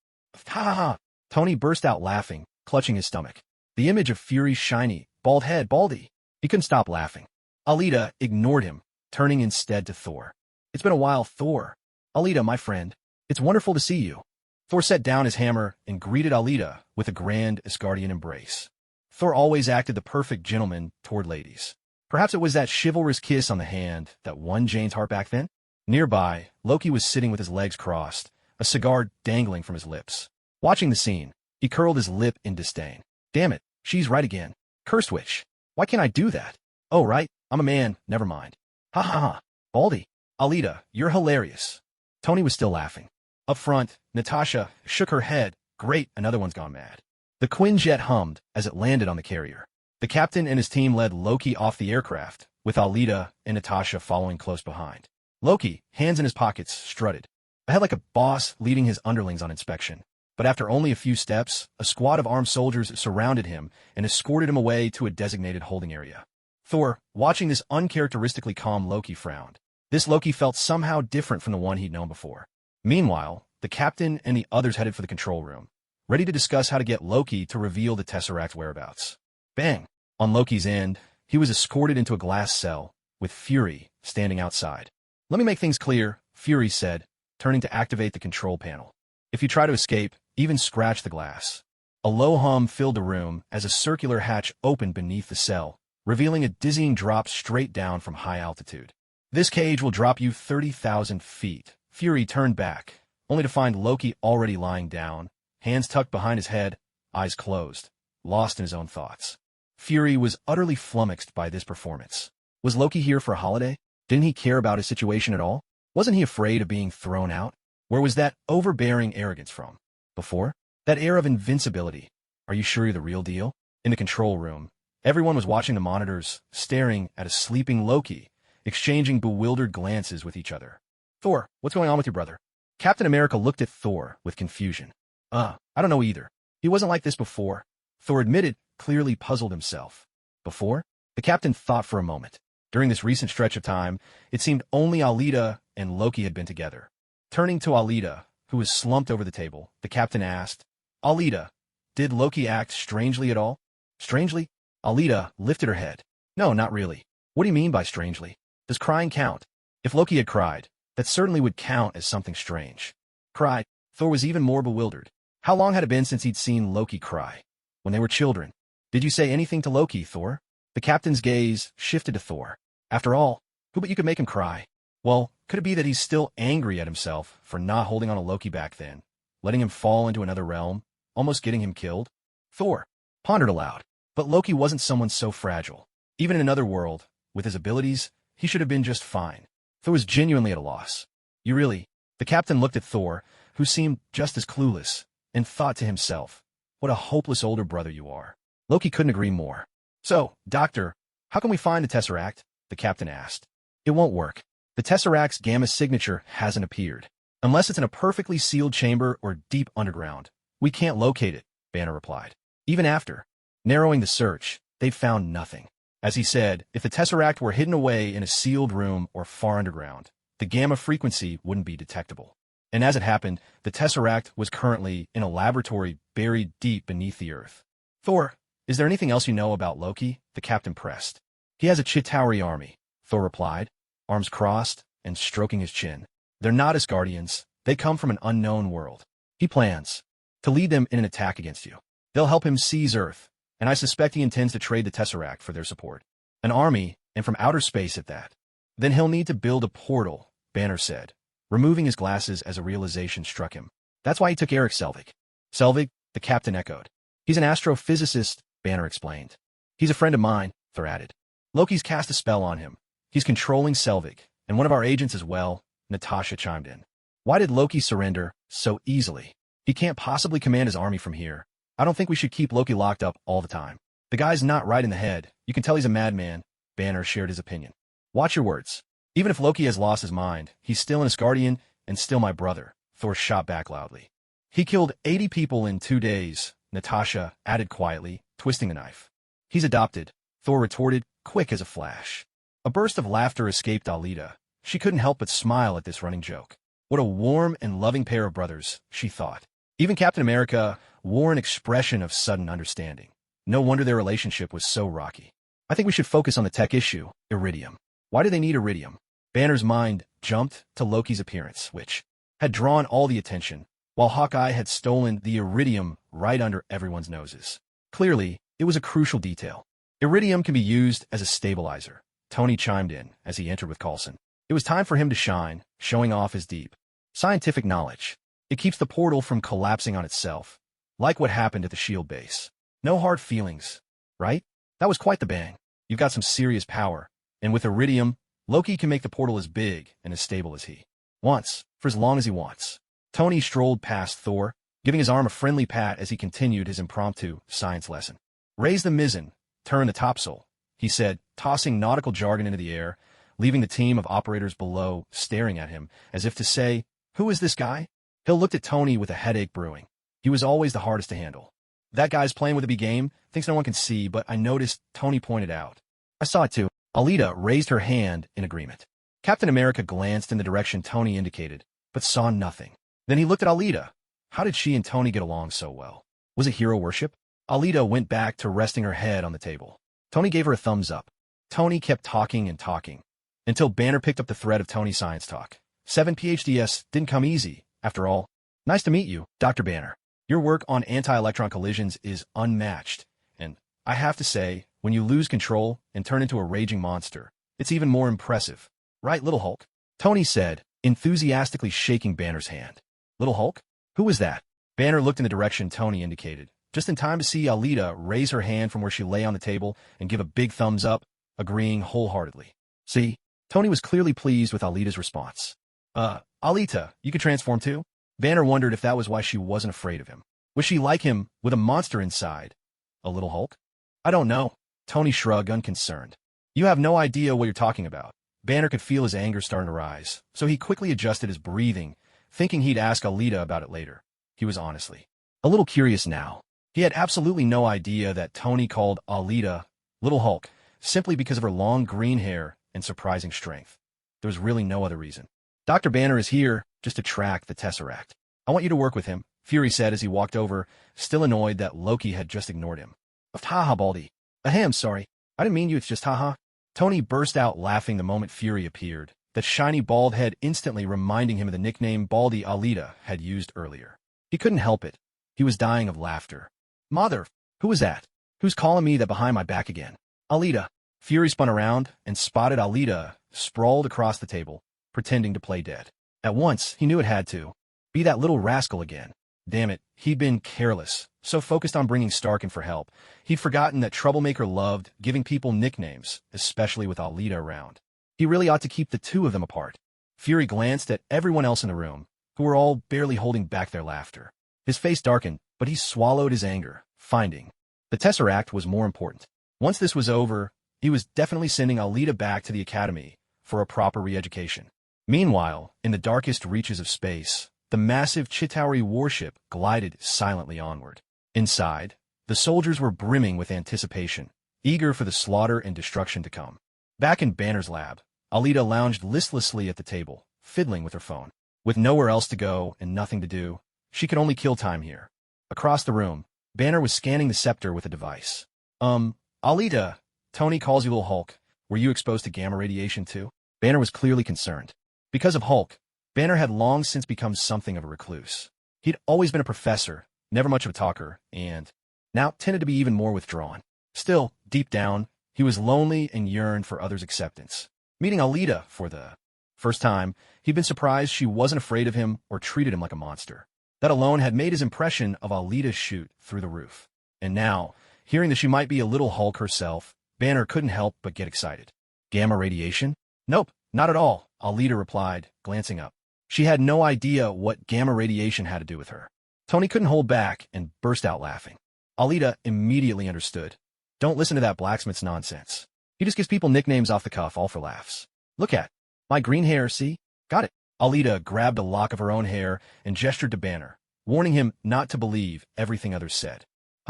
Ha ha ha! Tony burst out laughing, clutching his stomach. The image of Fury's shiny, bald head, Baldy. He couldn't stop laughing. Alita ignored him, turning instead to Thor. It's been a while, Thor. Alita, my friend. It's wonderful to see you. Thor set down his hammer and greeted Alita with a grand Asgardian embrace. Thor always acted the perfect gentleman toward ladies. Perhaps it was that chivalrous kiss on the hand that won Jane's heart back then? Nearby, Loki was sitting with his legs crossed, a cigar dangling from his lips. Watching the scene, he curled his lip in disdain. Damn it, she's right again. Cursed witch. Why can't I do that? Oh, right, I'm a man, never mind. Ha ha ha. Baldy. Alita, you're hilarious. Tony was still laughing. Up front, Natasha shook her head. Great, another one's gone mad. The Quinjet hummed as it landed on the carrier. The captain and his team led Loki off the aircraft, with Alita and Natasha following close behind. Loki, hands in his pockets, strutted, ahead like a boss leading his underlings on inspection. But after only a few steps, a squad of armed soldiers surrounded him and escorted him away to a designated holding area. Thor, watching this uncharacteristically calm Loki, frowned. This Loki felt somehow different from the one he'd known before. Meanwhile, the captain and the others headed for the control room, ready to discuss how to get Loki to reveal the Tesseract's whereabouts. Bang! On Loki's end, he was escorted into a glass cell, with Fury standing outside. Let me make things clear, Fury said, turning to activate the control panel. If you try to escape, even scratch the glass. A low hum filled the room as a circular hatch opened beneath the cell, revealing a dizzying drop straight down from high altitude. This cage will drop you 30,000 feet. Fury turned back, only to find Loki already lying down, hands tucked behind his head, eyes closed, lost in his own thoughts. Fury was utterly flummoxed by this performance. Was Loki here for a holiday? Didn't he care about his situation at all? Wasn't he afraid of being thrown out? Where was that overbearing arrogance from? Before? That air of invincibility, Are you sure you're the real deal? In the control room, everyone was watching the monitors, staring at a sleeping Loki, exchanging bewildered glances with each other. Thor, what's going on with your brother? Captain America looked at Thor with confusion. I don't know either. He wasn't like this before. Thor admitted, clearly puzzled himself. Before? The captain thought for a moment. During this recent stretch of time, it seemed only Alita and Loki had been together. Turning to Alita, who was slumped over the table, the captain asked, Alita, did Loki act strangely at all? Strangely? Alita lifted her head. No, not really. What do you mean by strangely? Does crying count? If Loki had cried, that certainly would count as something strange. Cried? Thor was even more bewildered. How long had it been since he'd seen Loki cry? When they were children. Did you say anything to Loki, Thor? The captain's gaze shifted to Thor. After all, who but you could make him cry? Well, could it be that he's still angry at himself for not holding on to Loki back then, letting him fall into another realm, almost getting him killed? Thor pondered aloud. But Loki wasn't someone so fragile. Even in another world, with his abilities, he should have been just fine. Thor was genuinely at a loss. You really? The captain looked at Thor, who seemed just as clueless, and thought to himself, what a hopeless older brother you are. Loki couldn't agree more. So, Doctor, how can we find the Tesseract? The captain asked. It won't work. The Tesseract's gamma signature hasn't appeared. Unless it's in a perfectly sealed chamber or deep underground, we can't locate it, Banner replied. Even after narrowing the search, they've found nothing. As he said, if the Tesseract were hidden away in a sealed room or far underground, the gamma frequency wouldn't be detectable. And as it happened, the Tesseract was currently in a laboratory buried deep beneath the earth. Thor, is there anything else you know about Loki? The captain pressed. He has a Chitauri army, Thor replied, arms crossed and stroking his chin. They're not his guardians. They come from an unknown world. He plans to lead them in an attack against you. They'll help him seize Earth, and I suspect he intends to trade the Tesseract for their support. An army, and from outer space at that. Then he'll need to build a portal, Banner said, removing his glasses as a realization struck him. That's why he took Eric Selvig. Selvig? The captain echoed. He's an astrophysicist, Banner explained. He's a friend of mine, Thor added. Loki's cast a spell on him. He's controlling Selvig, and one of our agents as well, Natasha chimed in. Why did Loki surrender so easily? He can't possibly command his army from here. I don't think we should keep Loki locked up all the time. The guy's not right in the head. You can tell he's a madman. Banner shared his opinion. Watch your words. Even if Loki has lost his mind, he's still an Asgardian and still my brother, Thor shot back loudly. He killed 80 people in 2 days, Natasha added quietly, twisting the knife. He's adopted, Thor retorted, quick as a flash. A burst of laughter escaped Alita. She couldn't help but smile at this running joke. What a warm and loving pair of brothers, she thought. Even Captain America wore an expression of sudden understanding. No wonder their relationship was so rocky. I think we should focus on the tech issue, Iridium. Why do they need Iridium? Banner's mind jumped to Loki's appearance, which had drawn all the attention, while Hawkeye had stolen the Iridium right under everyone's noses. Clearly, it was a crucial detail. Iridium can be used as a stabilizer, Tony chimed in as he entered with Coulson. It was time for him to shine, showing off his deep scientific knowledge. It keeps the portal from collapsing on itself, like what happened at the S.H.I.E.L.D. base. No hard feelings, right? That was quite the bang. You've got some serious power, and with Iridium, Loki can make the portal as big and as stable as he wants, for as long as he wants. Tony strolled past Thor, giving his arm a friendly pat as he continued his impromptu science lesson. Raise the mizzen, turn the topsail, he said, tossing nautical jargon into the air, leaving the team of operators below staring at him, as if to say, who is this guy? Hill looked at Tony with a headache brewing. He was always the hardest to handle. That guy's playing with a big game, thinks no one can see, but I noticed, Tony pointed out. I saw it too. Alita raised her hand in agreement. Captain America glanced in the direction Tony indicated, but saw nothing. Then he looked at Alita. How did she and Tony get along so well? Was it hero worship? Alita went back to resting her head on the table. Tony gave her a thumbs up. Tony kept talking and talking, until Banner picked up the thread of Tony's science talk. 7 PhDs didn't come easy, after all. Nice to meet you, Dr. Banner. Your work on anti-electron collisions is unmatched, and I have to say, when you lose control and turn into a raging monster, it's even more impressive. Right, Little Hulk? Tony said, enthusiastically shaking Banner's hand. Little Hulk? Who was that? Banner looked in the direction Tony indicated, just in time to see Alita raise her hand from where she lay on the table and give a big thumbs up, agreeing wholeheartedly. See? Tony was clearly pleased with Alita's response. Alita, you could transform too? Banner wondered if that was why she wasn't afraid of him. Was she like him, with a monster inside? A little Hulk? I don't know. Tony shrugged, unconcerned. You have no idea what you're talking about. Banner could feel his anger starting to rise, so he quickly adjusted his breathing, thinking he'd ask Alita about it later. He was honestly a little curious now. He had absolutely no idea that Tony called Alita Little Hulk simply because of her long green hair and surprising strength. There was really no other reason. Dr. Banner is here just to track the Tesseract. I want you to work with him, Fury said as he walked over, still annoyed that Loki had just ignored him. Haha, Baldy. Ahem, sorry. I didn't mean you, it's just haha. Tony burst out laughing the moment Fury appeared, that shiny bald head instantly reminding him of the nickname Baldy Alita had used earlier. He couldn't help it. He was dying of laughter. Mother, who was that? Who's calling me that behind my back again? Alita. Fury spun around and spotted Alita sprawled across the table, pretending to play dead. At once, he knew it had to be that little rascal again. Damn it, he'd been careless, so focused on bringing Stark in for help, he'd forgotten that Troublemaker loved giving people nicknames, especially with Alita around. He really ought to keep the two of them apart. Fury glanced at everyone else in the room, who were all barely holding back their laughter. His face darkened, but he swallowed his anger, finding the Tesseract was more important. Once this was over, he was definitely sending Alita back to the Academy for a proper re-education. Meanwhile, in the darkest reaches of space, the massive Chitauri warship glided silently onward. Inside, the soldiers were brimming with anticipation, eager for the slaughter and destruction to come. Back in Banner's lab, Alita lounged listlessly at the table, fiddling with her phone. With nowhere else to go and nothing to do, she could only kill time here. Across the room, Banner was scanning the scepter with a device. Alita, Tony calls you Little Hulk. Were you exposed to gamma radiation too? Banner was clearly concerned. Because of Hulk, Banner had long since become something of a recluse. He'd always been a professor, never much of a talker, and now tended to be even more withdrawn. Still, deep down, he was lonely and yearned for others' acceptance. Meeting Alita for the first time, he'd been surprised she wasn't afraid of him or treated him like a monster. That alone had made his impression of Alita shoot through the roof. And now, hearing that she might be a little Hulk herself, Banner couldn't help but get excited. Gamma radiation? Nope, not at all, Alita replied, glancing up. She had no idea what gamma radiation had to do with her. Tony couldn't hold back and burst out laughing. Alita immediately understood. Don't listen to that blacksmith's nonsense. He just gives people nicknames off the cuff, all for laughs. Look at my green hair, see? Got it. Alita grabbed a lock of her own hair and gestured to Banner, warning him not to believe everything others said.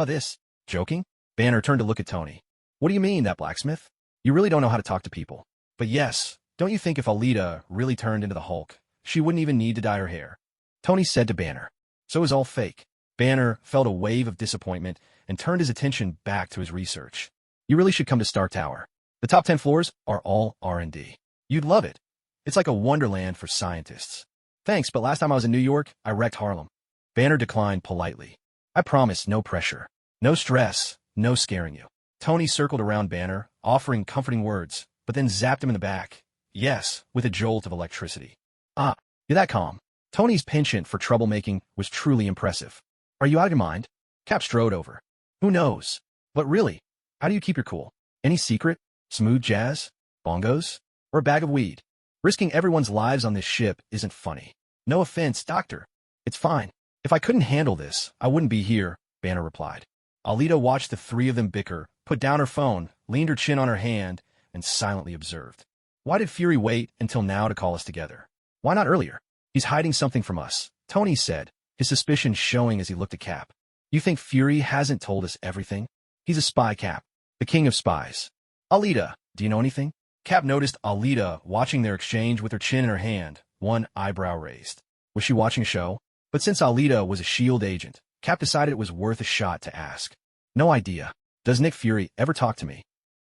This? Joking? Banner turned to look at Tony. What do you mean, that blacksmith? You really don't know how to talk to people. But yes, don't you think if Alita really turned into the Hulk, she wouldn't even need to dye her hair? Tony said to Banner. So it was all fake. Banner felt a wave of disappointment and turned his attention back to his research. You really should come to Stark Tower. The top 10 floors are all R&D. You'd love it. It's like a wonderland for scientists. Thanks, but last time I was in New York, I wrecked Harlem. Banner declined politely. I promise, no pressure. No stress, no scaring you. Tony circled around Banner, offering comforting words, but then zapped him in the back. Yes, with a jolt of electricity. You're that calm. Tony's penchant for troublemaking was truly impressive. Are you out of your mind? Cap strode over. Who knows? But really, how do you keep your cool? Any secret? Smooth jazz? Bongos? Or a bag of weed? Risking everyone's lives on this ship isn't funny. No offense, Doctor. It's fine. If I couldn't handle this, I wouldn't be here, Banner replied. Alita watched the three of them bicker, put down her phone, leaned her chin on her hand, and silently observed. Why did Fury wait until now to call us together? Why not earlier? He's hiding something from us, Tony said, his suspicion showing as he looked at Cap. You think Fury hasn't told us everything? He's a spy, Cap. The king of spies. Alita, do you know anything? Cap noticed Alita watching their exchange with her chin in her hand, one eyebrow raised. Was she watching a show? But since Alita was a S.H.I.E.L.D. agent, Cap decided it was worth a shot to ask. No idea. Does Nick Fury ever talk to me?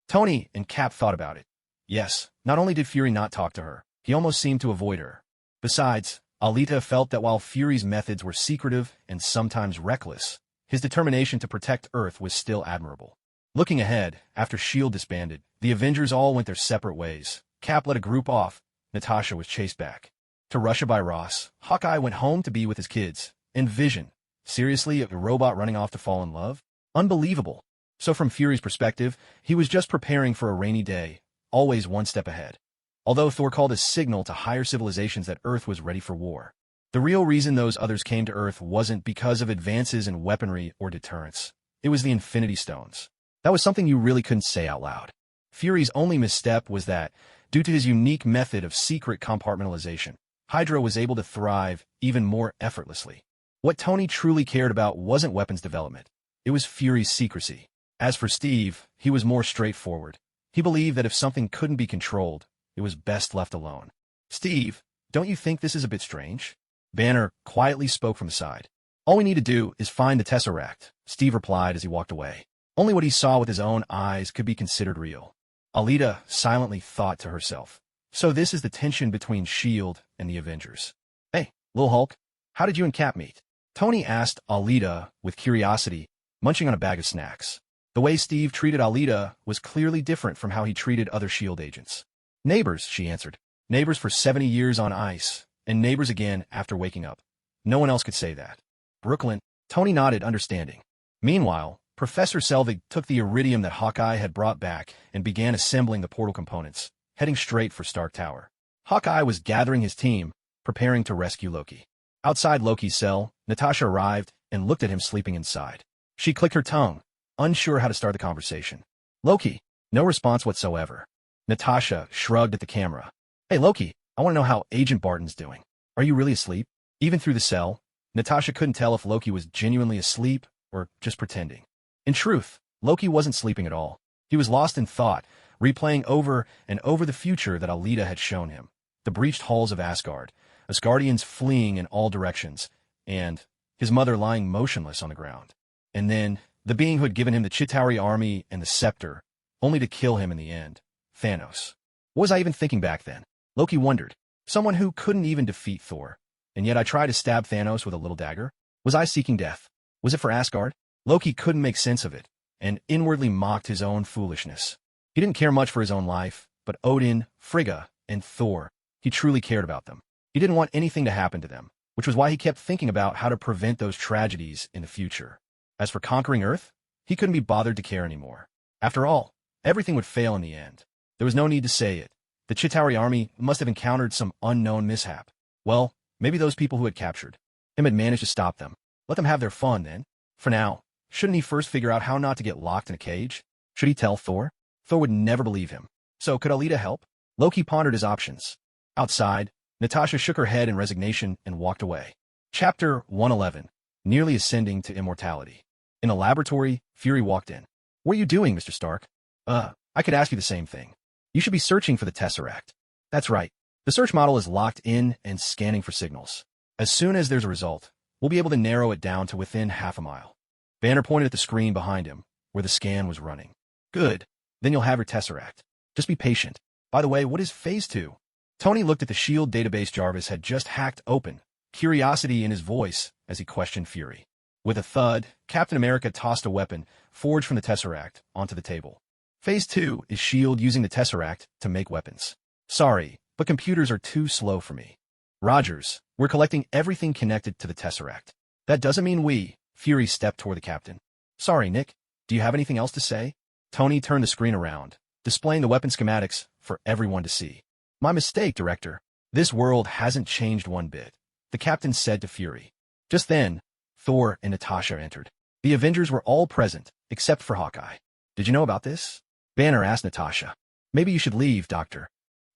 Tony and Cap thought about it. Yes, not only did Fury not talk to her, he almost seemed to avoid her. Besides, Alita felt that while Fury's methods were secretive and sometimes reckless, his determination to protect Earth was still admirable. Looking ahead, after S.H.I.E.L.D. disbanded, the Avengers all went their separate ways. Cap led a group off. Natasha was chased back to Russia by Ross. Hawkeye went home to be with his kids. And Vision. Seriously, a robot running off to fall in love? Unbelievable. So from Fury's perspective, he was just preparing for a rainy day, always one step ahead. Although Thor called a signal to higher civilizations that Earth was ready for war. The real reason those others came to Earth wasn't because of advances in weaponry or deterrence. It was the Infinity Stones. That was something you really couldn't say out loud. Fury's only misstep was that, due to his unique method of secret compartmentalization, Hydra was able to thrive even more effortlessly. What Tony truly cared about wasn't weapons development. It was Fury's secrecy. As for Steve, he was more straightforward. He believed that if something couldn't be controlled, it was best left alone. Steve, don't you think this is a bit strange? Banner quietly spoke from the side. All we need to do is find the Tesseract, Steve replied as he walked away. Only what he saw with his own eyes could be considered real. Alita silently thought to herself. So this is the tension between S.H.I.E.L.D. and the Avengers. Hey, Lil Hulk, how did you and Cap meet? Tony asked Alita with curiosity, munching on a bag of snacks. The way Steve treated Alita was clearly different from how he treated other S.H.I.E.L.D. agents. Neighbors, she answered. Neighbors for 70 years on ice, and neighbors again after waking up. No one else could say that. Brooklyn, Tony nodded, understanding. Meanwhile, Professor Selvig took the iridium that Hawkeye had brought back and began assembling the portal components, heading straight for Stark Tower. Hawkeye was gathering his team, preparing to rescue Loki. Outside Loki's cell, Natasha arrived and looked at him sleeping inside. She clicked her tongue, unsure how to start the conversation. Loki, no response whatsoever. Natasha shrugged at the camera. Hey Loki, I want to know how Agent Barton's doing. Are you really asleep? Even through the cell, Natasha couldn't tell if Loki was genuinely asleep or just pretending. In truth, Loki wasn't sleeping at all. He was lost in thought, replaying over and over the future that Alita had shown him. The breached halls of Asgard, Asgardians fleeing in all directions, and his mother lying motionless on the ground. And then, the being who had given him the Chitauri army and the scepter, only to kill him in the end, Thanos. What was I even thinking back then? Loki wondered. Someone who couldn't even defeat Thor. And yet I tried to stab Thanos with a little dagger? Was I seeking death? Was it for Asgard? Loki couldn't make sense of it, and inwardly mocked his own foolishness. He didn't care much for his own life, but Odin, Frigga, and Thor, he truly cared about them. He didn't want anything to happen to them, which was why he kept thinking about how to prevent those tragedies in the future. As for conquering Earth, he couldn't be bothered to care anymore. After all, everything would fail in the end. There was no need to say it. The Chitauri army must have encountered some unknown mishap. Well, maybe those people who had captured him had managed to stop them. Let them have their fun, then. For now, shouldn't he first figure out how not to get locked in a cage? Should he tell Thor? Thor would never believe him. So could Alita help? Loki pondered his options. Outside, Natasha shook her head in resignation and walked away. Chapter 111, Nearly Ascending to Immortality. In the laboratory, Fury walked in. What are you doing, Mr. Stark? I could ask you the same thing. You should be searching for the Tesseract. That's right. The search model is locked in and scanning for signals. As soon as there's a result, we'll be able to narrow it down to within half a mile. Banner pointed at the screen behind him, where the scan was running. Good. Then you'll have your Tesseract. Just be patient. By the way, what is Phase 2? Tony looked at the S.H.I.E.L.D. database Jarvis had just hacked open, curiosity in his voice as he questioned Fury. With a thud, Captain America tossed a weapon, forged from the Tesseract, onto the table. Phase 2 is S.H.I.E.L.D. using the Tesseract to make weapons. Sorry, but computers are too slow for me. Rogers, we're collecting everything connected to the Tesseract. That doesn't mean we. Fury stepped toward the captain. Sorry, Nick. Do you have anything else to say? Tony turned the screen around, displaying the weapon schematics for everyone to see. My mistake, Director. This world hasn't changed one bit, the captain said to Fury. Just then, Thor and Natasha entered. The Avengers were all present, except for Hawkeye. Did you know about this? Banner asked Natasha. Maybe you should leave, Doctor.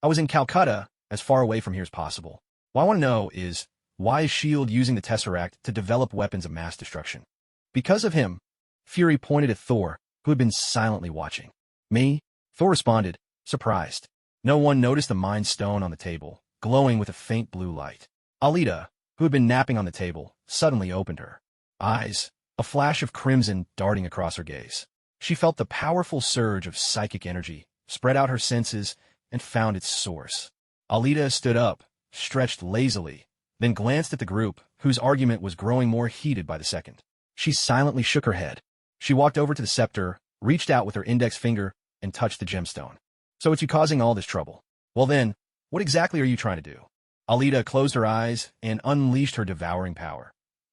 I was in Calcutta, as far away from here as possible. What I want to know is, why is S.H.I.E.L.D. using the Tesseract to develop weapons of mass destruction? Because of him. Fury pointed at Thor, who had been silently watching. Me? Thor responded, surprised. No one noticed the Mind Stone on the table, glowing with a faint blue light. Alita, who had been napping on the table, suddenly opened her eyes, a flash of crimson darting across her gaze. She felt the powerful surge of psychic energy, spread out her senses, and found its source. Alita stood up, stretched lazily, then glanced at the group, whose argument was growing more heated by the second. She silently shook her head. She walked over to the scepter, reached out with her index finger, and touched the gemstone. So it's you causing all this trouble. Well then, what exactly are you trying to do? Alita closed her eyes and unleashed her devouring power.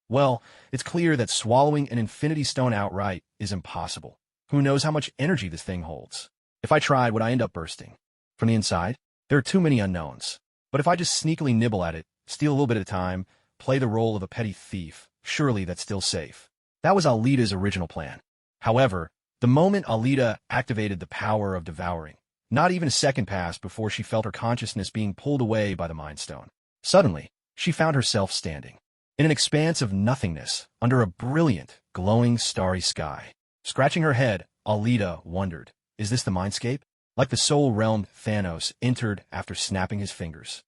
Well, it's clear that swallowing an infinity stone outright is impossible. Who knows how much energy this thing holds? If I tried, would I end up bursting? From the inside, there are too many unknowns. But if I just sneakily nibble at it, steal a little bit at a time, play the role of a petty thief. Surely that's still safe. That was Alita's original plan. However, the moment Alita activated the power of devouring, not even a second passed before she felt her consciousness being pulled away by the Mind Stone. Suddenly, she found herself standing in an expanse of nothingness under a brilliant, glowing, starry sky. Scratching her head, Alita wondered, is this the mindscape? Like the soul realm Thanos entered after snapping his fingers.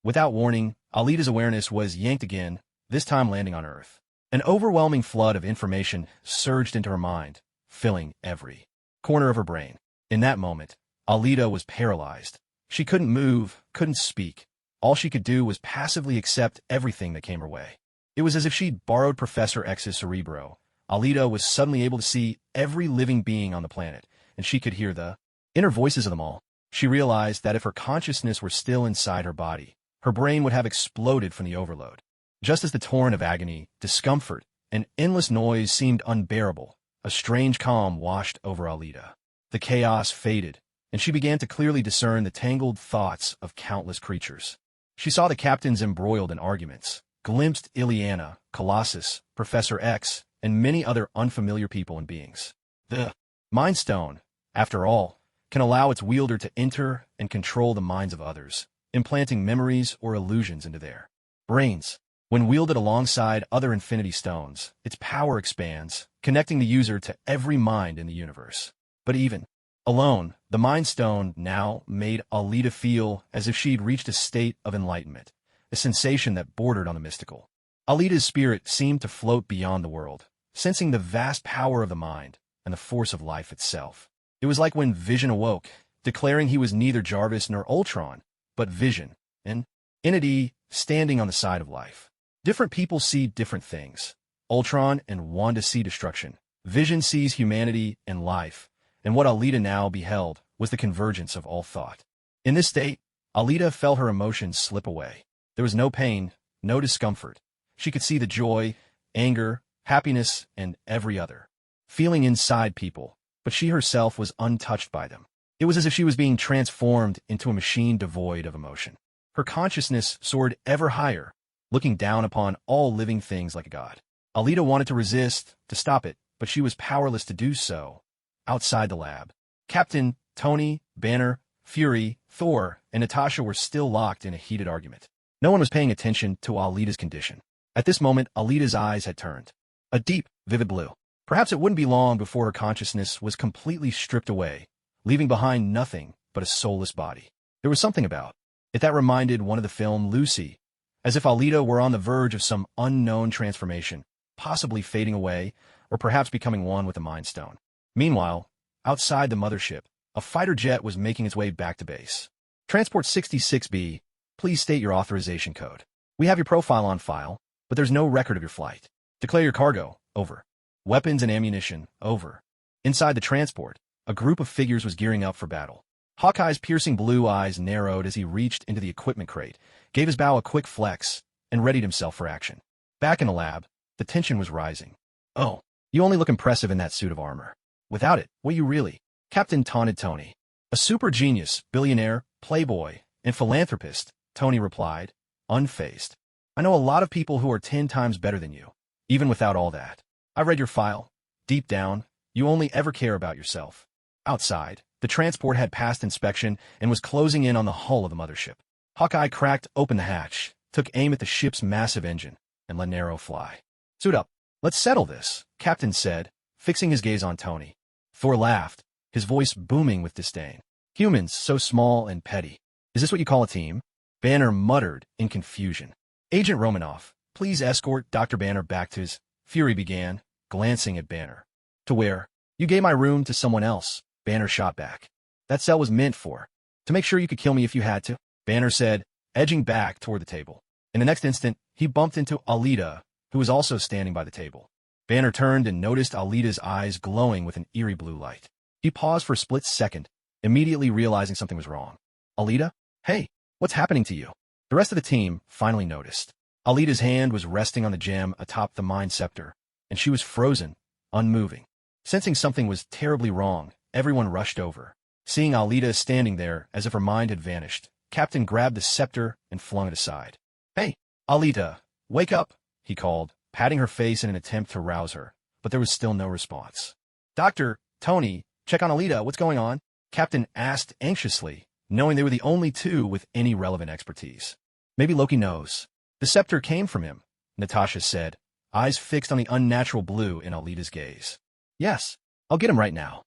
Without warning, Alita's awareness was yanked again, this time landing on Earth. An overwhelming flood of information surged into her mind, filling every corner of her brain. In that moment, Alita was paralyzed. She couldn't move, couldn't speak. All she could do was passively accept everything that came her way. It was as if she'd borrowed Professor X's cerebro. Alita was suddenly able to see every living being on the planet, and she could hear the inner voices of them all. She realized that if her consciousness were still inside her body, her brain would have exploded from the overload. Just as the torrent of agony, discomfort, and endless noise seemed unbearable, a strange calm washed over Alita. The chaos faded, and she began to clearly discern the tangled thoughts of countless creatures. She saw the captains embroiled in arguments, glimpsed Ileana, Colossus, Professor X, and many other unfamiliar people and beings. The Mind Stone, after all, can allow its wielder to enter and control the minds of others, implanting memories or illusions into their brains. When wielded alongside other Infinity Stones, its power expands, connecting the user to every mind in the universe. But even alone, the Mind Stone now made Alita feel as if she'd reached a state of enlightenment, a sensation that bordered on the mystical. Alita's spirit seemed to float beyond the world, sensing the vast power of the mind and the force of life itself. It was like when Vision awoke, declaring he was neither Jarvis nor Ultron, but Vision, an entity standing on the side of life. Different people see different things. Ultron and Wanda see destruction. Vision sees humanity and life, and what Alita now beheld was the convergence of all thought. In this state, Alita felt her emotions slip away. There was no pain, no discomfort. She could see the joy, anger, happiness, and every other feeling inside people, but she herself was untouched by them. It was as if she was being transformed into a machine devoid of emotion. Her consciousness soared ever higher, looking down upon all living things like a god. Alita wanted to resist, to stop it, but she was powerless to do so. Outside the lab, Captain, Tony, Banner, Fury, Thor, and Natasha were still locked in a heated argument. No one was paying attention to Alita's condition. At this moment, Alita's eyes had turned a deep, vivid blue. Perhaps it wouldn't be long before her consciousness was completely stripped away, leaving behind nothing but a soulless body. There was something about it that reminded one of the film Lucy, as if Alita were on the verge of some unknown transformation, possibly fading away, or perhaps becoming one with the Mind Stone. Meanwhile, outside the mothership, a fighter jet was making its way back to base. Transport 66B, please state your authorization code. We have your profile on file, but there's no record of your flight. Declare your cargo, over. Weapons and ammunition, over. Inside the transport, a group of figures was gearing up for battle. Hawkeye's piercing blue eyes narrowed as he reached into the equipment crate, gave his bow a quick flex, and readied himself for action. Back in the lab, the tension was rising. Oh, you only look impressive in that suit of armor. Without it, what you really? Captain taunted Tony. A super genius, billionaire, playboy, and philanthropist, Tony replied, unfazed. I know a lot of people who are 10 times better than you, even without all that. I read your file. Deep down, you only ever care about yourself. Outside, the transport had passed inspection and was closing in on the hull of the mothership. Hawkeye cracked open the hatch, took aim at the ship's massive engine, and let an arrow fly. Suit up. Let's settle this, Captain said, fixing his gaze on Tony. Thor laughed, his voice booming with disdain. Humans, so small and petty. Is this what you call a team? Banner muttered in confusion. Agent Romanoff, please escort Dr. Banner back to his... Fury began, glancing at Banner. To where? You gave my room to someone else, Banner shot back. That cell was meant for. To make sure you could kill me if you had to, Banner said, edging back toward the table. In the next instant, he bumped into Alita, who was also standing by the table. Banner turned and noticed Alita's eyes glowing with an eerie blue light. He paused for a split second, immediately realizing something was wrong. Alita? Hey, what's happening to you? The rest of the team finally noticed. Alita's hand was resting on the gem atop the Mind Scepter, and she was frozen, unmoving. Sensing something was terribly wrong, everyone rushed over. Seeing Alita standing there as if her mind had vanished, Captain grabbed the scepter and flung it aside. Hey, Alita, Wake up, he called, patting her face in an attempt to rouse her, but there was still no response. Doctor, Tony, check on Alita, what's going on? Captain asked anxiously, knowing they were the only two with any relevant expertise. Maybe Loki knows. The scepter came from him, Natasha said, eyes fixed on the unnatural blue in Alita's gaze. Yes, I'll get him right now.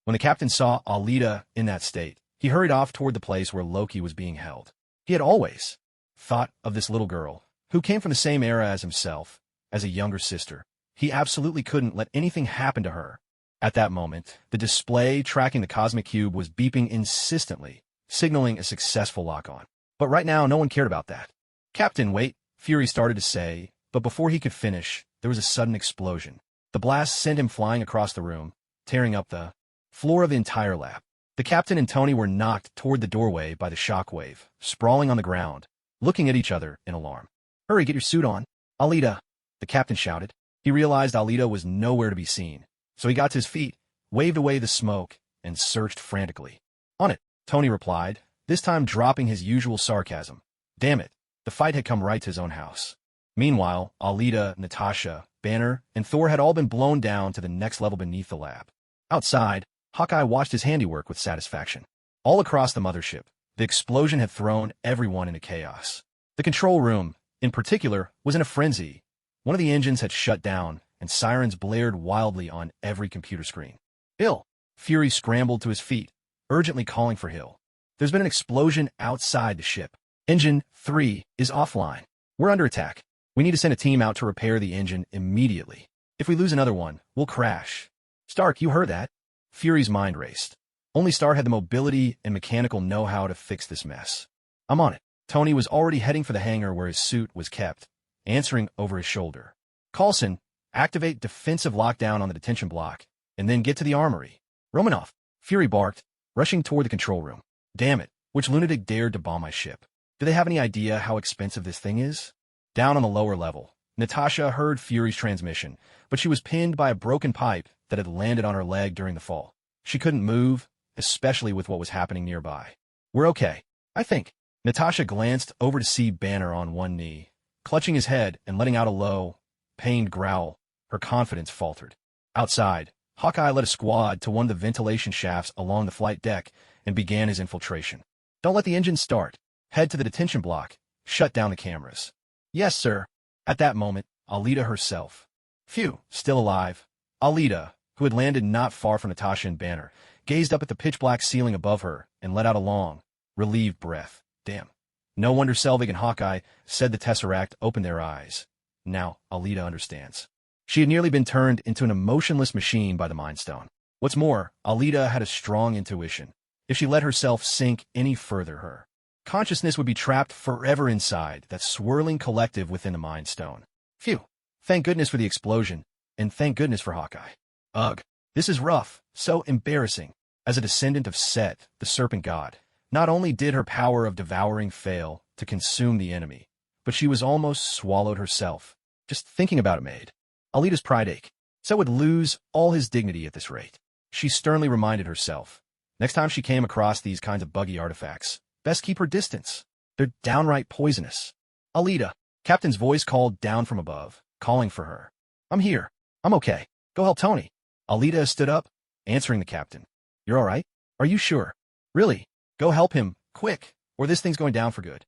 When the captain saw Alita in that state, he hurried off toward the place where Loki was being held. He had always thought of this little girl, who came from the same era as himself, as a younger sister. He absolutely couldn't let anything happen to her. At that moment, the display tracking the cosmic cube was beeping insistently, signaling a successful lock-on. But right now, no one cared about that. Captain, wait, Fury started to say, but before he could finish, there was a sudden explosion. The blast sent him flying across the room, tearing up the floor of the entire lab. The captain and Tony were knocked toward the doorway by the shockwave, sprawling on the ground, looking at each other in alarm. Hurry, get your suit on. Alita, the captain shouted. He realized Alita was nowhere to be seen, so he got to his feet, waved away the smoke, and searched frantically. On it, Tony replied, this time dropping his usual sarcasm. Damn it, the fight had come right to his own house. Meanwhile, Alita, Natasha, Banner, and Thor had all been blown down to the next level beneath the lab. Outside, Hawkeye watched his handiwork with satisfaction. All across the mothership, the explosion had thrown everyone into chaos. The control room, in particular, was in a frenzy. One of the engines had shut down, and sirens blared wildly on every computer screen. Hill! Fury scrambled to his feet, urgently calling for Hill. There's been an explosion outside the ship. Engine 3 is offline. We're under attack. We need to send a team out to repair the engine immediately. If we lose another one, we'll crash. Stark, you heard that? Fury's mind raced. Only Stark had the mobility and mechanical know-how to fix this mess. I'm on it. Tony was already heading for the hangar where his suit was kept, answering over his shoulder. Coulson, activate defensive lockdown on the detention block, and then get to the armory. Romanoff, Fury barked, rushing toward the control room. Damn it, which lunatic dared to bomb my ship? Do they have any idea how expensive this thing is? Down on the lower level, Natasha heard Fury's transmission, but she was pinned by a broken pipe that had landed on her leg during the fall. She couldn't move, especially with what was happening nearby. We're okay, I think. Natasha glanced over to see Banner on one knee, clutching his head and letting out a low, pained growl. Her confidence faltered. Outside, Hawkeye led a squad to one of the ventilation shafts along the flight deck and began his infiltration. Don't let the engine start. Head to the detention block. Shut down the cameras. Yes, sir. At that moment, Alita herself. Phew, still alive. Alita, who had landed not far from Natasha and Banner, gazed up at the pitch-black ceiling above her and let out a long, relieved breath. Damn. No wonder Selvig and Hawkeye said the Tesseract opened their eyes. Now, Alita understands. She had nearly been turned into an emotionless machine by the Mind Stone. What's more, Alita had a strong intuition. If she let herself sink any further, her consciousness would be trapped forever inside that swirling collective within the Mind Stone. Phew. Thank goodness for the explosion, and thank goodness for Hawkeye. Ugh. This is rough, so embarrassing. As a descendant of Set, the serpent god, not only did her power of devouring fail to consume the enemy, but she was almost swallowed herself. Just thinking about it made Alita's pride ache. Set would lose all his dignity at this rate. She sternly reminded herself. Next time she came across these kinds of buggy artifacts, best keep her distance. They're downright poisonous. Alita, Captain's voice called down from above, calling for her. I'm here. I'm okay. Go help Tony. Alita stood up, answering the captain. You're all right? Are you sure? Really? Go help him, quick, or this thing's going down for good.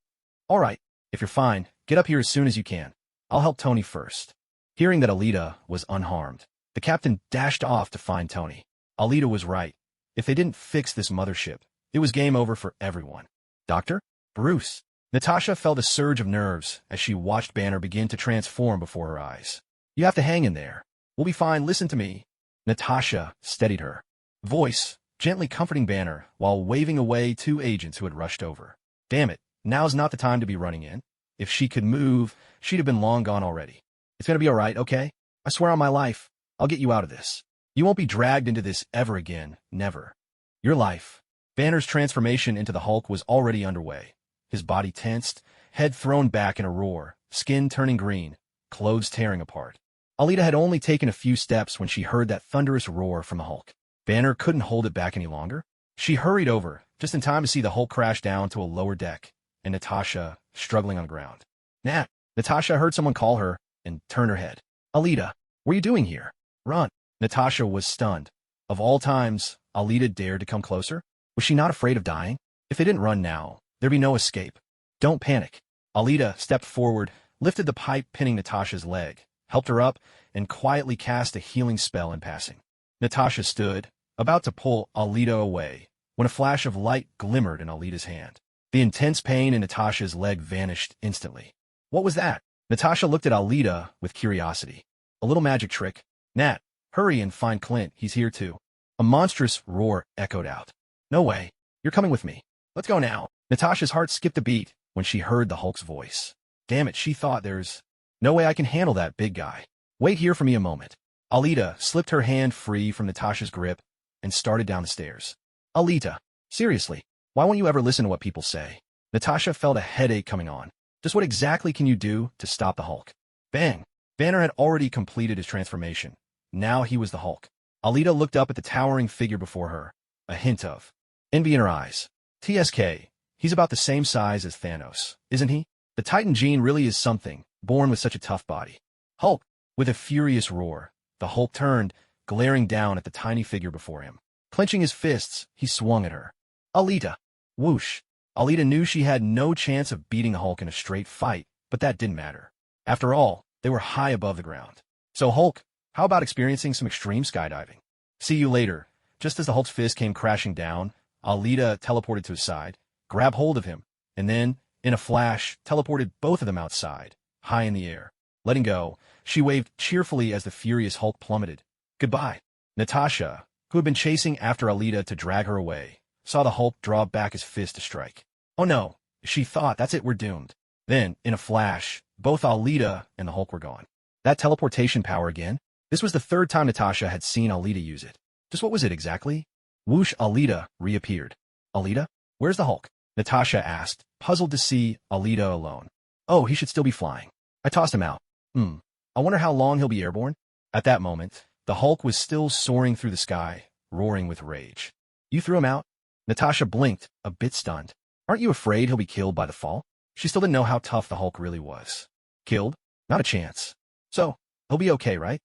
All right, if you're fine, get up here as soon as you can. I'll help Tony first. Hearing that Alita was unharmed, the captain dashed off to find Tony. Alita was right. If they didn't fix this mothership, it was game over for everyone. Doctor? Bruce. Natasha felt a surge of nerves as she watched Banner begin to transform before her eyes. You have to hang in there. We'll be fine, listen to me. Natasha steadied her voice, gently comforting Banner while waving away two agents who had rushed over. Damn it, now's not the time to be running in. If she could move, she'd have been long gone already. It's gonna be all right, okay? I swear on my life, I'll get you out of this. You won't be dragged into this ever again, never. Your life. Banner's transformation into the Hulk was already underway. His body tensed, head thrown back in a roar, skin turning green, clothes tearing apart. Alita had only taken a few steps when she heard that thunderous roar from the Hulk. Banner couldn't hold it back any longer. She hurried over, just in time to see the Hulk crash down to a lower deck, and Natasha struggling on the ground. Nat, Natasha heard someone call her and turned her head. Alita, what are you doing here? Run. Natasha was stunned. Of all times, Alita dared to come closer? Was she not afraid of dying? If they didn't run now, there'd be no escape. Don't panic. Alita stepped forward, lifted the pipe pinning Natasha's leg, helped her up, and quietly cast a healing spell in passing. Natasha stood, about to pull Alita away, when a flash of light glimmered in Alita's hand. The intense pain in Natasha's leg vanished instantly. What was that? Natasha looked at Alita with curiosity. A little magic trick. Nat, hurry and find Clint, he's here too. A monstrous roar echoed out. No way. You're coming with me. Let's go now. Natasha's heart skipped a beat when she heard the Hulk's voice. Damn it, she thought there's no way I can handle that big guy. Wait here for me a moment. Alita slipped her hand free from Natasha's grip and started down the stairs. Alita, seriously, why won't you ever listen to what people say? Natasha felt a headache coming on. Just what exactly can you do to stop the Hulk? Bang! Banner had already completed his transformation. Now he was the Hulk. Alita looked up at the towering figure before her, a hint of envy in her eyes. TSK, he's about the same size as Thanos, isn't he? The Titan gene really is something, born with such a tough body. Hulk! With a furious roar, the Hulk turned, glaring down at the tiny figure before him. Clenching his fists, he swung at her. Alita! Whoosh! Alita knew she had no chance of beating the Hulk in a straight fight, but that didn't matter. After all, they were high above the ground. So Hulk, how about experiencing some extreme skydiving? See you later. Just as the Hulk's fist came crashing down, Alita teleported to his side, grabbed hold of him, and then, in a flash, teleported both of them outside, high in the air. Letting go, she waved cheerfully as the furious Hulk plummeted. Goodbye. Natasha, who had been chasing after Alita to drag her away, saw the Hulk draw back his fist to strike. Oh no, she thought, that's it, we're doomed. Then, in a flash, both Alita and the Hulk were gone. That teleportation power again? This was the third time Natasha had seen Alita use it. Just what was it exactly? Whoosh, Alita reappeared. Alita? Where's the Hulk? Natasha asked, puzzled to see Alita alone. Oh, he should still be flying. I tossed him out. I wonder how long he'll be airborne? At that moment, the Hulk was still soaring through the sky, roaring with rage. You threw him out? Natasha blinked, a bit stunned. Aren't you afraid he'll be killed by the fall? She still didn't know how tough the Hulk really was. Killed? Not a chance. So, he'll be okay, right?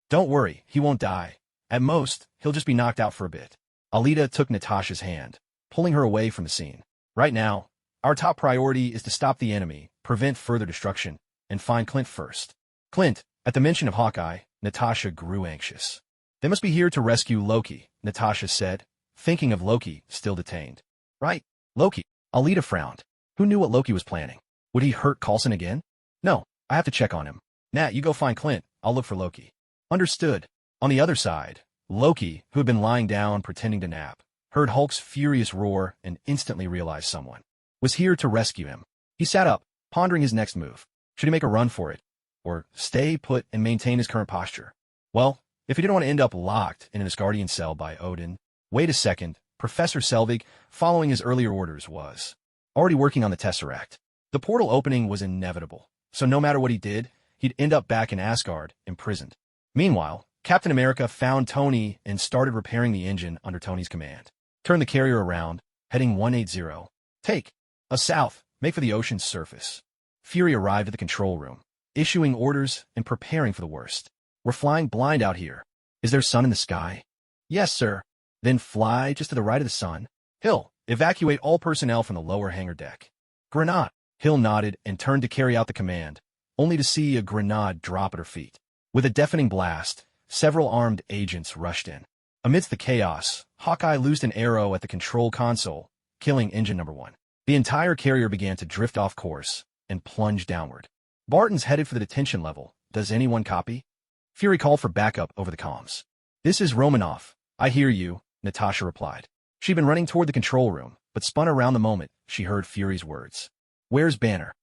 Don't worry, he won't die. At most, he'll just be knocked out for a bit. Alita took Natasha's hand, pulling her away from the scene. Right now, our top priority is to stop the enemy, prevent further destruction, and find Clint first. Clint, at the mention of Hawkeye, Natasha grew anxious. They must be here to rescue Loki, Natasha said, thinking of Loki, still detained. Right, Loki. Alita frowned. Who knew what Loki was planning? Would he hurt Coulson again? No, I have to check on him. Nat, you go find Clint. I'll look for Loki. Understood. On the other side, Loki, who had been lying down pretending to nap, heard Hulk's furious roar and instantly realized someone was here to rescue him. He sat up, pondering his next move. Should he make a run for it? Or stay put and maintain his current posture? Well, if he didn't want to end up locked in an Asgardian cell by Odin, wait a second, Professor Selvig, following his earlier orders, was already working on the Tesseract. The portal opening was inevitable, so no matter what he did, he'd end up back in Asgard, imprisoned. Meanwhile, Captain America found Tony and started repairing the engine under Tony's command. Turn the carrier around, heading 180. Take a south, make for the ocean's surface. Fury arrived at the control room, issuing orders and preparing for the worst. We're flying blind out here. Is there sun in the sky? Yes, sir. Then fly just to the right of the sun. Hill, evacuate all personnel from the lower hangar deck. Grenade. Hill nodded and turned to carry out the command, only to see a grenade drop at her feet. With a deafening blast, several armed agents rushed in. Amidst the chaos, Hawkeye loosed an arrow at the control console, killing engine number 1. The entire carrier began to drift off course and plunge downward. Barton's headed for the detention level. Does anyone copy? Fury called for backup over the comms. This is Romanoff. I hear you, Natasha replied. She'd been running toward the control room, but spun around the moment she heard Fury's words. Where's Banner?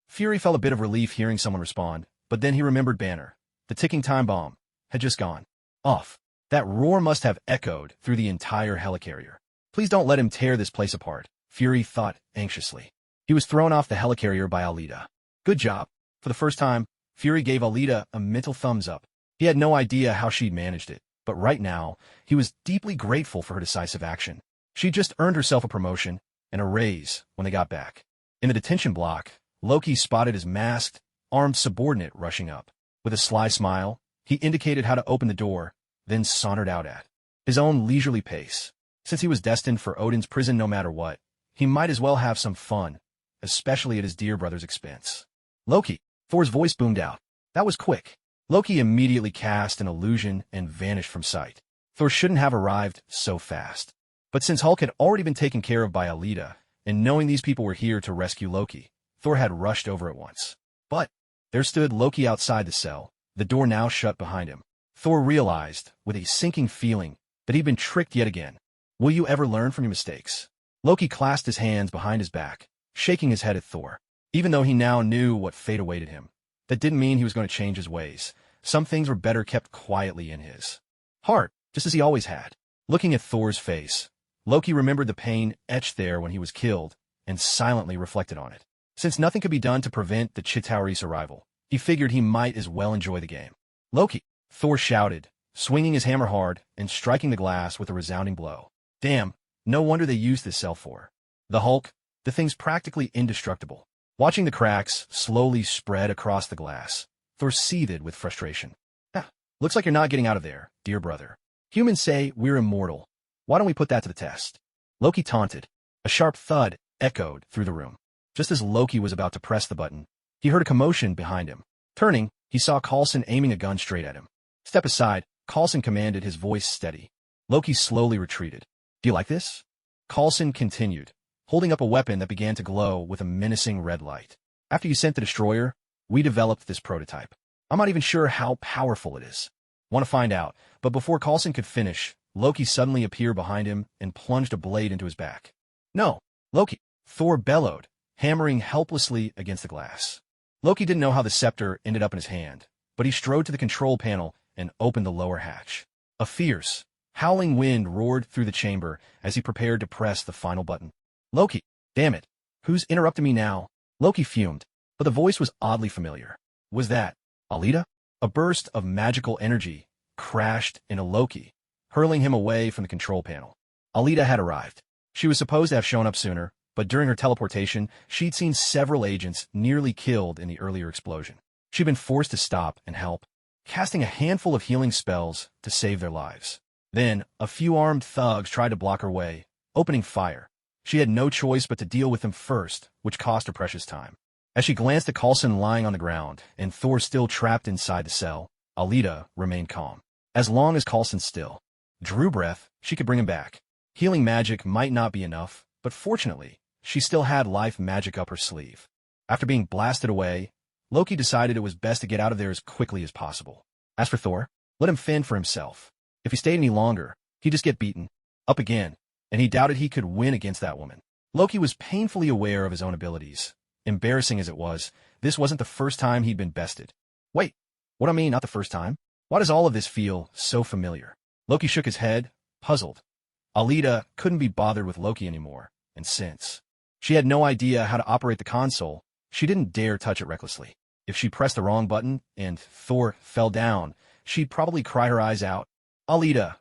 Fury felt a bit of relief hearing someone respond, but then he remembered Banner. The ticking time bomb had just gone off. That roar must have echoed through the entire helicarrier. Please don't let him tear this place apart, Fury thought anxiously. He was thrown off the helicarrier by Alita. Good job. For the first time, Fury gave Alita a mental thumbs up. He had no idea how she'd managed it, but right now, he was deeply grateful for her decisive action. She'd just earned herself a promotion and a raise when they got back. In the detention block, Loki spotted his masked, armed subordinate rushing up. With a sly smile, he indicated how to open the door, then sauntered out at his own leisurely pace. Since he was destined for Odin's prison no matter what, he might as well have some fun, especially at his dear brother's expense. Loki, Thor's voice boomed out. That was quick. Loki immediately cast an illusion and vanished from sight. Thor shouldn't have arrived so fast. But since Hulk had already been taken care of by Alita, and knowing these people were here to rescue Loki, Thor had rushed over at once. But there stood Loki outside the cell, the door now shut behind him. Thor realized, with a sinking feeling, that he'd been tricked yet again. Will you ever learn from your mistakes? Loki clasped his hands behind his back, shaking his head at Thor. Even though he now knew what fate awaited him, that didn't mean he was going to change his ways. Some things were better kept quietly in his heart, just as he always had. Looking at Thor's face, Loki remembered the pain etched there when he was killed, and silently reflected on it. Since nothing could be done to prevent the Chthon's arrival, he figured he might as well enjoy the game. Loki, Thor shouted, swinging his hammer hard and striking the glass with a resounding blow. Damn, no wonder they used this cell for. The Hulk, the thing's practically indestructible. Watching the cracks slowly spread across the glass, Thor seethed with frustration. Looks like you're not getting out of there, dear brother. Humans say we're immortal. Why don't we put that to the test? Loki taunted. A sharp thud echoed through the room. Just as Loki was about to press the button, he heard a commotion behind him. Turning, he saw Coulson aiming a gun straight at him. Step aside, Coulson commanded, his voice steady. Loki slowly retreated. Do you like this? Coulson continued, holding up a weapon that began to glow with a menacing red light. After you sent the destroyer, we developed this prototype. I'm not even sure how powerful it is. Want to find out, but before Coulson could finish, Loki suddenly appeared behind him and plunged a blade into his back. No, Loki, Thor bellowed, hammering helplessly against the glass. Loki didn't know how the scepter ended up in his hand, but he strode to the control panel and opened the lower hatch. A fierce, howling wind roared through the chamber as he prepared to press the final button. Loki, damn it, who's interrupting me now? Loki fumed, but the voice was oddly familiar. Was that Alita? A burst of magical energy crashed into Loki, hurling him away from the control panel. Alita had arrived. She was supposed to have shown up sooner, but during her teleportation, she'd seen several agents nearly killed in the earlier explosion. She'd been forced to stop and help, casting a handful of healing spells to save their lives. Then, a few armed thugs tried to block her way, opening fire. She had no choice but to deal with them first, which cost her precious time. As she glanced at Coulson lying on the ground and Thor still trapped inside the cell, Alita remained calm. As long as Coulson still drew breath, she could bring him back. Healing magic might not be enough, but fortunately, she still had life magic up her sleeve. After being blasted away, Loki decided it was best to get out of there as quickly as possible. As for Thor, let him fend for himself. If he stayed any longer, he'd just get beaten up again, and he doubted he could win against that woman. Loki was painfully aware of his own abilities. Embarrassing as it was, this wasn't the first time he'd been bested. Wait, what do I mean not the first time? Why does all of this feel so familiar? Loki shook his head, puzzled. Alita couldn't be bothered with Loki anymore, and since she had no idea how to operate the console, she didn't dare touch it recklessly. If she pressed the wrong button and Thor fell down, she'd probably cry her eyes out. Alita!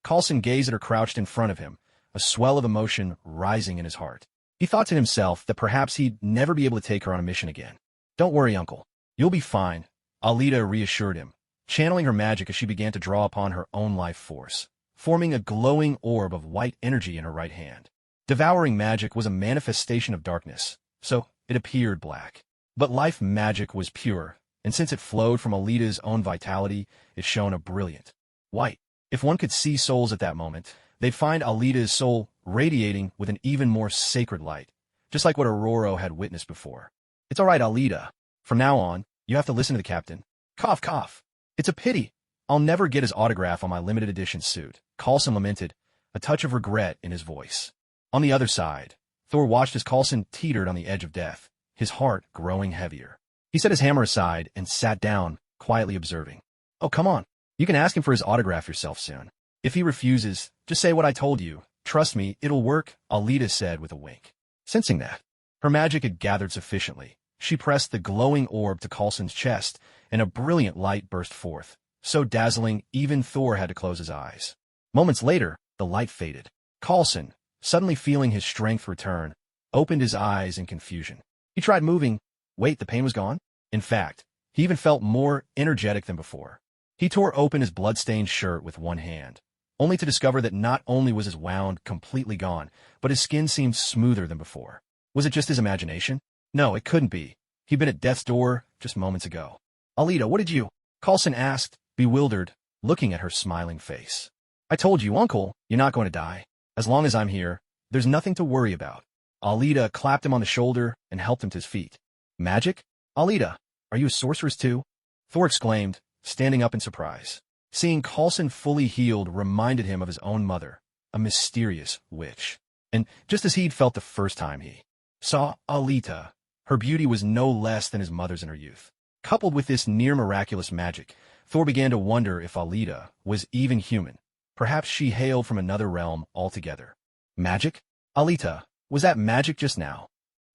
Coulson gazed at her crouched in front of him, a swell of emotion rising in his heart. He thought to himself that perhaps he'd never be able to take her on a mission again. Don't worry, Uncle. You'll be fine, Alita reassured him, channeling her magic as she began to draw upon her own life force, forming a glowing orb of white energy in her right hand. Devouring magic was a manifestation of darkness, so it appeared black. But life magic was pure, and since it flowed from Alita's own vitality, it shone a brilliant white. If one could see souls at that moment, they'd find Alita's soul radiating with an even more sacred light, just like what Aurora had witnessed before. It's all right, Alita. From now on, you have to listen to the captain. Cough, cough. It's a pity. I'll never get his autograph on my limited edition suit, Coulson lamented, a touch of regret in his voice. On the other side, Thor watched as Coulson teetered on the edge of death, his heart growing heavier. He set his hammer aside and sat down, quietly observing. Oh, come on. You can ask him for his autograph yourself soon. If he refuses, just say what I told you. Trust me, it'll work, Alita said with a wink. Sensing that her magic had gathered sufficiently, she pressed the glowing orb to Coulson's chest, and a brilliant light burst forth, so dazzling even Thor had to close his eyes. Moments later, the light faded. Coulson, suddenly feeling his strength return, opened his eyes in confusion. He tried moving. Wait, the pain was gone? In fact, he even felt more energetic than before. He tore open his blood-stained shirt with one hand, only to discover that not only was his wound completely gone, but his skin seemed smoother than before. Was it just his imagination? No, it couldn't be. He'd been at death's door just moments ago. Alita, what did you? Coulson asked, bewildered, looking at her smiling face. I told you, Uncle, you're not going to die. As long as I'm here, there's nothing to worry about. Alita clapped him on the shoulder and helped him to his feet. Magic? Alita, are you a sorceress too? Thor exclaimed, standing up in surprise. Seeing Coulson fully healed reminded him of his own mother, a mysterious witch. And just as he'd felt the first time he saw Alita, her beauty was no less than his mother's in her youth. Coupled with this near-miraculous magic, Thor began to wonder if Alita was even human. Perhaps she hailed from another realm altogether. Magic? Alita, was that magic just now?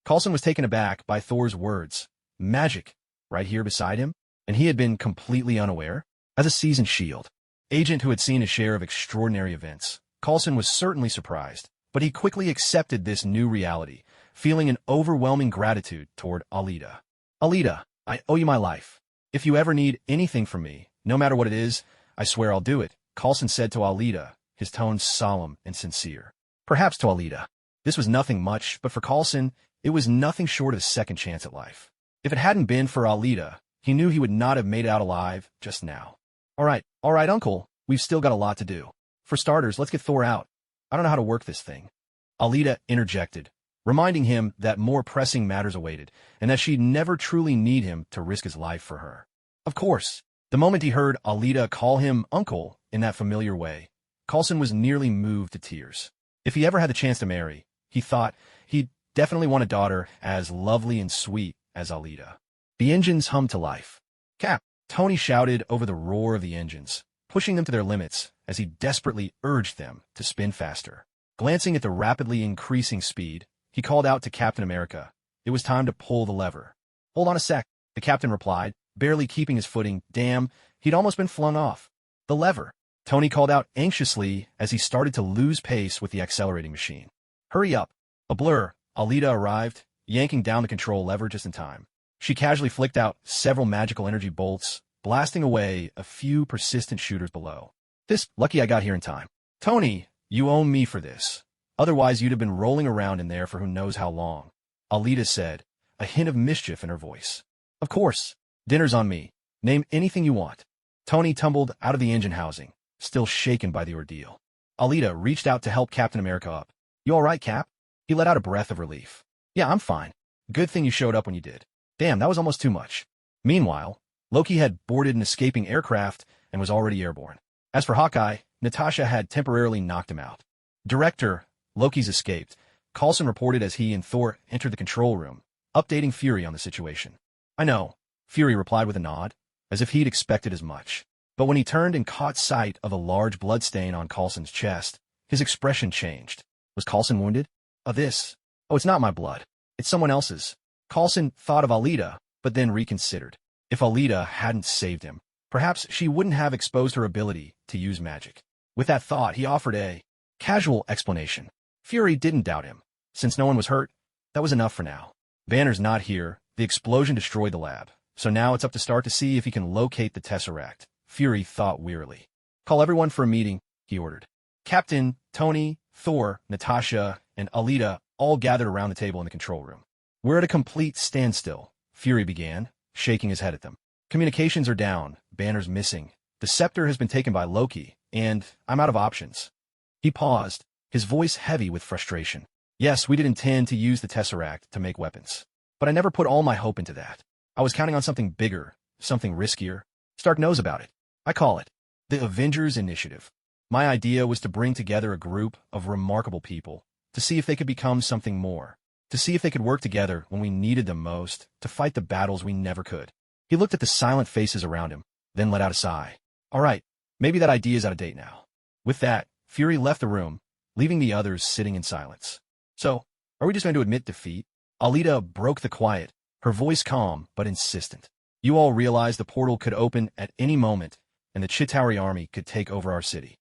Coulson was taken aback by Thor's words. Magic? Right here beside him? And he had been completely unaware? As a seasoned S.H.I.E.L.D. agent who had seen his share of extraordinary events, Coulson was certainly surprised, but he quickly accepted this new reality, feeling an overwhelming gratitude toward Alita. Alita, I owe you my life. If you ever need anything from me, no matter what it is, I swear I'll do it, Coulson said to Alita, his tone solemn and sincere. Perhaps to Alita, this was nothing much, but for Coulson, it was nothing short of a second chance at life. If it hadn't been for Alita, he knew he would not have made it out alive just now. All right, Uncle, we've still got a lot to do. For starters, let's get Thor out. I don't know how to work this thing. Alita interjected, reminding him that more pressing matters awaited, and that she'd never truly need him to risk his life for her. Of course, the moment he heard Alita call him Uncle in that familiar way, Coulson was nearly moved to tears. If he ever had the chance to marry, he thought he'd definitely want a daughter as lovely and sweet as Alita. The engines hummed to life. Cap, Tony shouted over the roar of the engines, pushing them to their limits as he desperately urged them to spin faster. Glancing at the rapidly increasing speed, he called out to Captain America. It was time to pull the lever. Hold on a sec, the captain replied, barely keeping his footing. Damn, he'd almost been flung off. The lever, Tony called out anxiously as he started to lose pace with the accelerating machine. Hurry up. A blur, Alita arrived, yanking down the control lever just in time. She casually flicked out several magical energy bolts, blasting away a few persistent shooters below. Lucky I got here in time. Tony, you owe me for this. Otherwise you'd have been rolling around in there for who knows how long, Alita said, a hint of mischief in her voice. Of course. Dinner's on me. Name anything you want. Tony tumbled out of the engine housing, still shaken by the ordeal. Alita reached out to help Captain America up. You all right, Cap? He let out a breath of relief. Yeah, I'm fine. Good thing you showed up when you did. Damn, that was almost too much. Meanwhile, Loki had boarded an escaping aircraft and was already airborne. As for Hawkeye, Natasha had temporarily knocked him out. Director, Loki's escaped, Coulson reported as he and Thor entered the control room, updating Fury on the situation. I know, Fury replied with a nod, as if he'd expected as much. But when he turned and caught sight of a large bloodstain on Coulson's chest, his expression changed. Was Coulson wounded? Oh, it's not my blood. It's someone else's. Coulson thought of Alita, but then reconsidered. If Alita hadn't saved him, perhaps she wouldn't have exposed her ability to use magic. With that thought, he offered a casual explanation. Fury didn't doubt him. Since no one was hurt, that was enough for now. Banner's not here. The explosion destroyed the lab. So now it's up to Stark to see if he can locate the Tesseract. Fury thought wearily. Call everyone for a meeting, he ordered. Captain, Tony, Thor, Natasha, and Alita all gathered around the table in the control room. We're at a complete standstill, Fury began, shaking his head at them. Communications are down, Banner's missing. The scepter has been taken by Loki, and I'm out of options. He paused, his voice heavy with frustration. Yes, we did intend to use the Tesseract to make weapons. But I never put all my hope into that. I was counting on something bigger, something riskier. Stark knows about it. I call it the Avengers Initiative. My idea was to bring together a group of remarkable people, to see if they could become something more, to see if they could work together when we needed them most, to fight the battles we never could. He looked at the silent faces around him, then let out a sigh. All right, maybe that idea is out of date now. With that, Fury left the room, leaving the others sitting in silence. So, are we just going to admit defeat? Alita broke the quiet, her voice calm but insistent. You all realize the portal could open at any moment, and the Chitauri army could take over our city.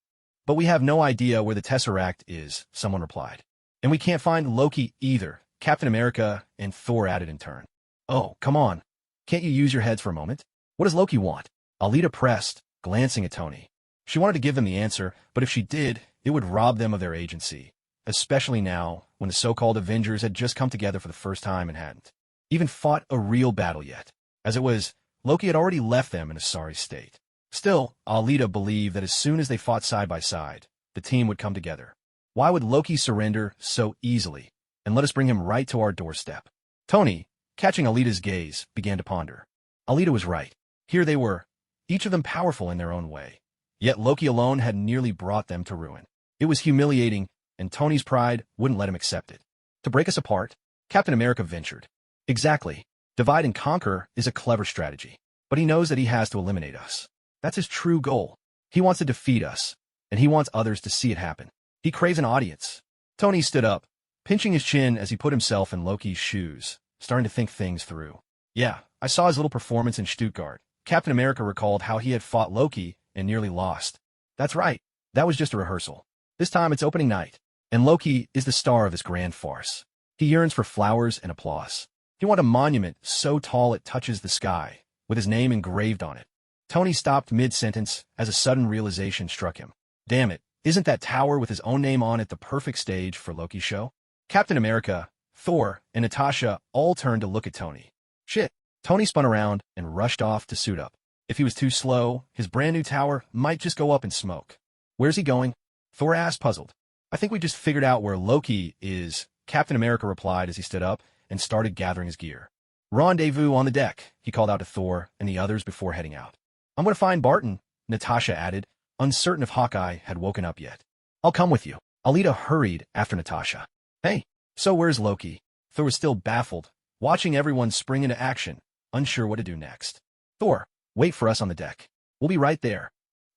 But we have no idea where the Tesseract is, someone replied. And we can't find Loki either, Captain America and Thor added in turn. Oh, come on. Can't you use your heads for a moment? What does Loki want? Alita pressed, glancing at Tony. She wanted to give them the answer, but if she did, it would rob them of their agency, especially now, when the so-called Avengers had just come together for the first time and hadn't even fought a real battle yet. As it was, Loki had already left them in a sorry state. Still, Alita believed that as soon as they fought side by side, the team would come together. Why would Loki surrender so easily and let us bring him right to our doorstep? Tony, catching Alita's gaze, began to ponder. Alita was right. Here they were, each of them powerful in their own way. Yet Loki alone had nearly brought them to ruin. It was humiliating, and Tony's pride wouldn't let him accept it. To break us apart, Captain America ventured. Exactly. Divide and conquer is a clever strategy. But he knows that he has to eliminate us. That's his true goal. He wants to defeat us, and he wants others to see it happen. He craves an audience. Tony stood up, pinching his chin as he put himself in Loki's shoes, starting to think things through. Yeah, I saw his little performance in Stuttgart. Captain America recalled how he had fought Loki and nearly lost. That's right. That was just a rehearsal. This time it's opening night, and Loki is the star of this grand farce. He yearns for flowers and applause. He wants a monument so tall it touches the sky, with his name engraved on it. Tony stopped mid-sentence as a sudden realization struck him. Damn it, isn't that tower with his own name on it the perfect stage for Loki's show? Captain America, Thor, and Natasha all turned to look at Tony. Shit. Tony spun around and rushed off to suit up. If he was too slow, his brand new tower might just go up in smoke. Where's he going? Thor asked, puzzled. I think we just figured out where Loki is, Captain America replied as he stood up and started gathering his gear. Rendezvous on the deck, he called out to Thor and the others before heading out. I'm going to find Barton, Natasha added, uncertain if Hawkeye had woken up yet. I'll come with you. Alita hurried after Natasha. Hey, so where's Loki? Thor was still baffled, watching everyone spring into action, unsure what to do next. Thor, wait for us on the deck. We'll be right there.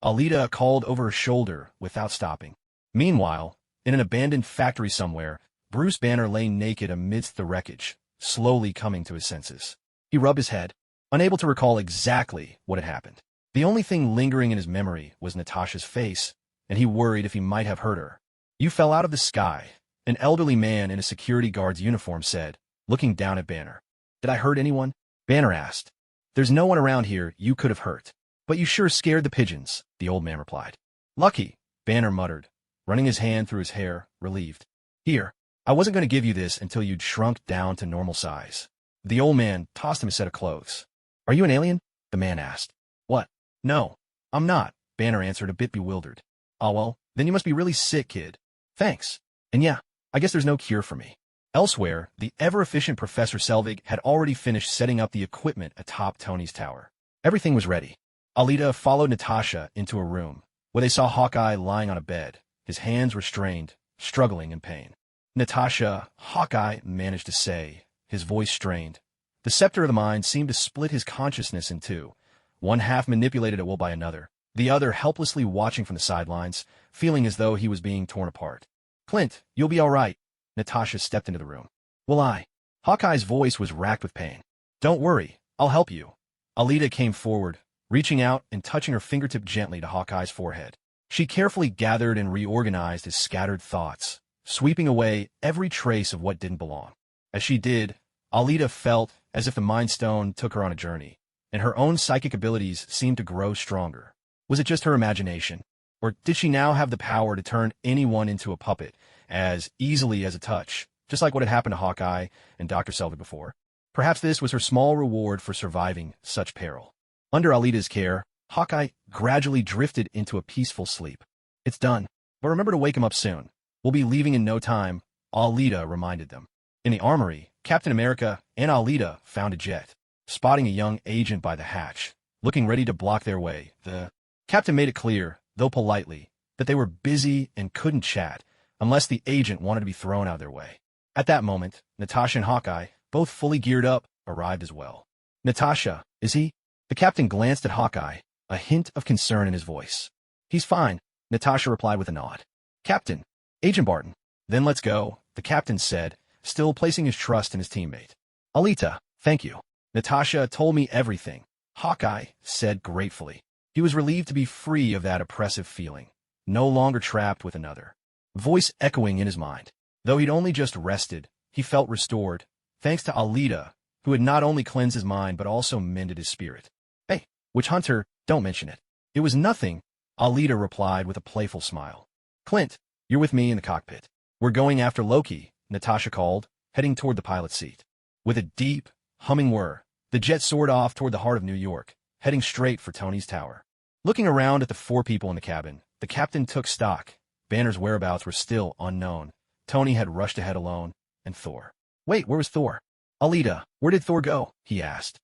Alita called over her shoulder without stopping. Meanwhile, in an abandoned factory somewhere, Bruce Banner lay naked amidst the wreckage, slowly coming to his senses. He rubbed his head, unable to recall exactly what had happened. The only thing lingering in his memory was Natasha's face, and he worried if he might have hurt her. You fell out of the sky, an elderly man in a security guard's uniform said, looking down at Banner. Did I hurt anyone? Banner asked. There's no one around here you could have hurt. But you sure scared the pigeons, the old man replied. Lucky, Banner muttered, running his hand through his hair, relieved. Here, I wasn't going to give you this until you'd shrunk down to normal size. The old man tossed him a set of clothes. Are you an alien? The man asked. What? No, I'm not, Banner answered, a bit bewildered. Oh well, then you must be really sick, kid. Thanks. And yeah, I guess there's no cure for me. Elsewhere, the ever-efficient Professor Selvig had already finished setting up the equipment atop Tony's tower. Everything was ready. Alita followed Natasha into a room, where they saw Hawkeye lying on a bed, his hands restrained, struggling in pain. Natasha, Hawkeye managed to say, his voice strained. The scepter of the mind seemed to split his consciousness in two, one half manipulated at will by another, the other helplessly watching from the sidelines, feeling as though he was being torn apart. Clint, you'll be all right. Natasha stepped into the room. Will I? Hawkeye's voice was racked with pain. Don't worry, I'll help you. Alita came forward, reaching out and touching her fingertip gently to Hawkeye's forehead. She carefully gathered and reorganized his scattered thoughts, sweeping away every trace of what didn't belong. As she did, Alita felt as if the Mind Stone took her on a journey, and her own psychic abilities seemed to grow stronger. Was it just her imagination? Or did she now have the power to turn anyone into a puppet as easily as a touch, just like what had happened to Hawkeye and Dr. Selvig before? Perhaps this was her small reward for surviving such peril. Under Alita's care, Hawkeye gradually drifted into a peaceful sleep. It's done, but remember to wake him up soon. We'll be leaving in no time, Alita reminded them. In the armory, Captain America and Alita found a jet, spotting a young agent by the hatch, looking ready to block their way. The captain made it clear, though politely, that they were busy and couldn't chat unless the agent wanted to be thrown out of their way. At that moment, Natasha and Hawkeye, both fully geared up, arrived as well. Natasha, is he? The captain glanced at Hawkeye, a hint of concern in his voice. He's fine, Natasha replied with a nod. Captain, Agent Barton. Then let's go, the captain said, still placing his trust in his teammate. Alita, thank you. Natasha told me everything, Hawkeye said gratefully. He was relieved to be free of that oppressive feeling, no longer trapped with another voice echoing in his mind. Though he'd only just rested, he felt restored, thanks to Alita, who had not only cleansed his mind but also mended his spirit. "Hey, witch hunter, don't mention it." "It was nothing," Alita replied with a playful smile. "Clint, you're with me in the cockpit. We're going after Loki," Natasha called, heading toward the pilot's seat. With a deep, humming whir, the jet soared off toward the heart of New York, heading straight for Tony's tower. Looking around at the 4 people in the cabin, the captain took stock. Banner's whereabouts were still unknown. Tony had rushed ahead alone, and Thor. "Wait, where was Thor?" "Alita, where did Thor go?" he asked.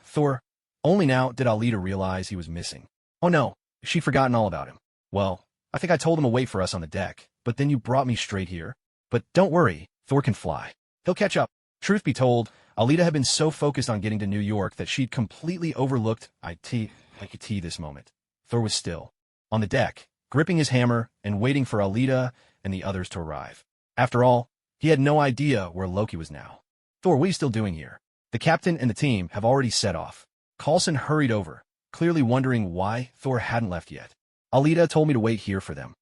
Thor." Only now did Alita realize he was missing. "Oh no, she'd forgotten all about him." "Well, I think I told him to wait for us on the deck, but then you brought me straight here." "But don't worry, Thor can fly. He'll catch up." Truth be told, Alita had been so focused on getting to New York that she'd completely overlooked this moment. Thor was still on the deck, gripping his hammer and waiting for Alita and the others to arrive. After all, he had no idea where Loki was now. "Thor, what are you still doing here? The captain and the team have already set off." Coulson hurried over, clearly wondering why Thor hadn't left yet. "Alita told me to wait here for them."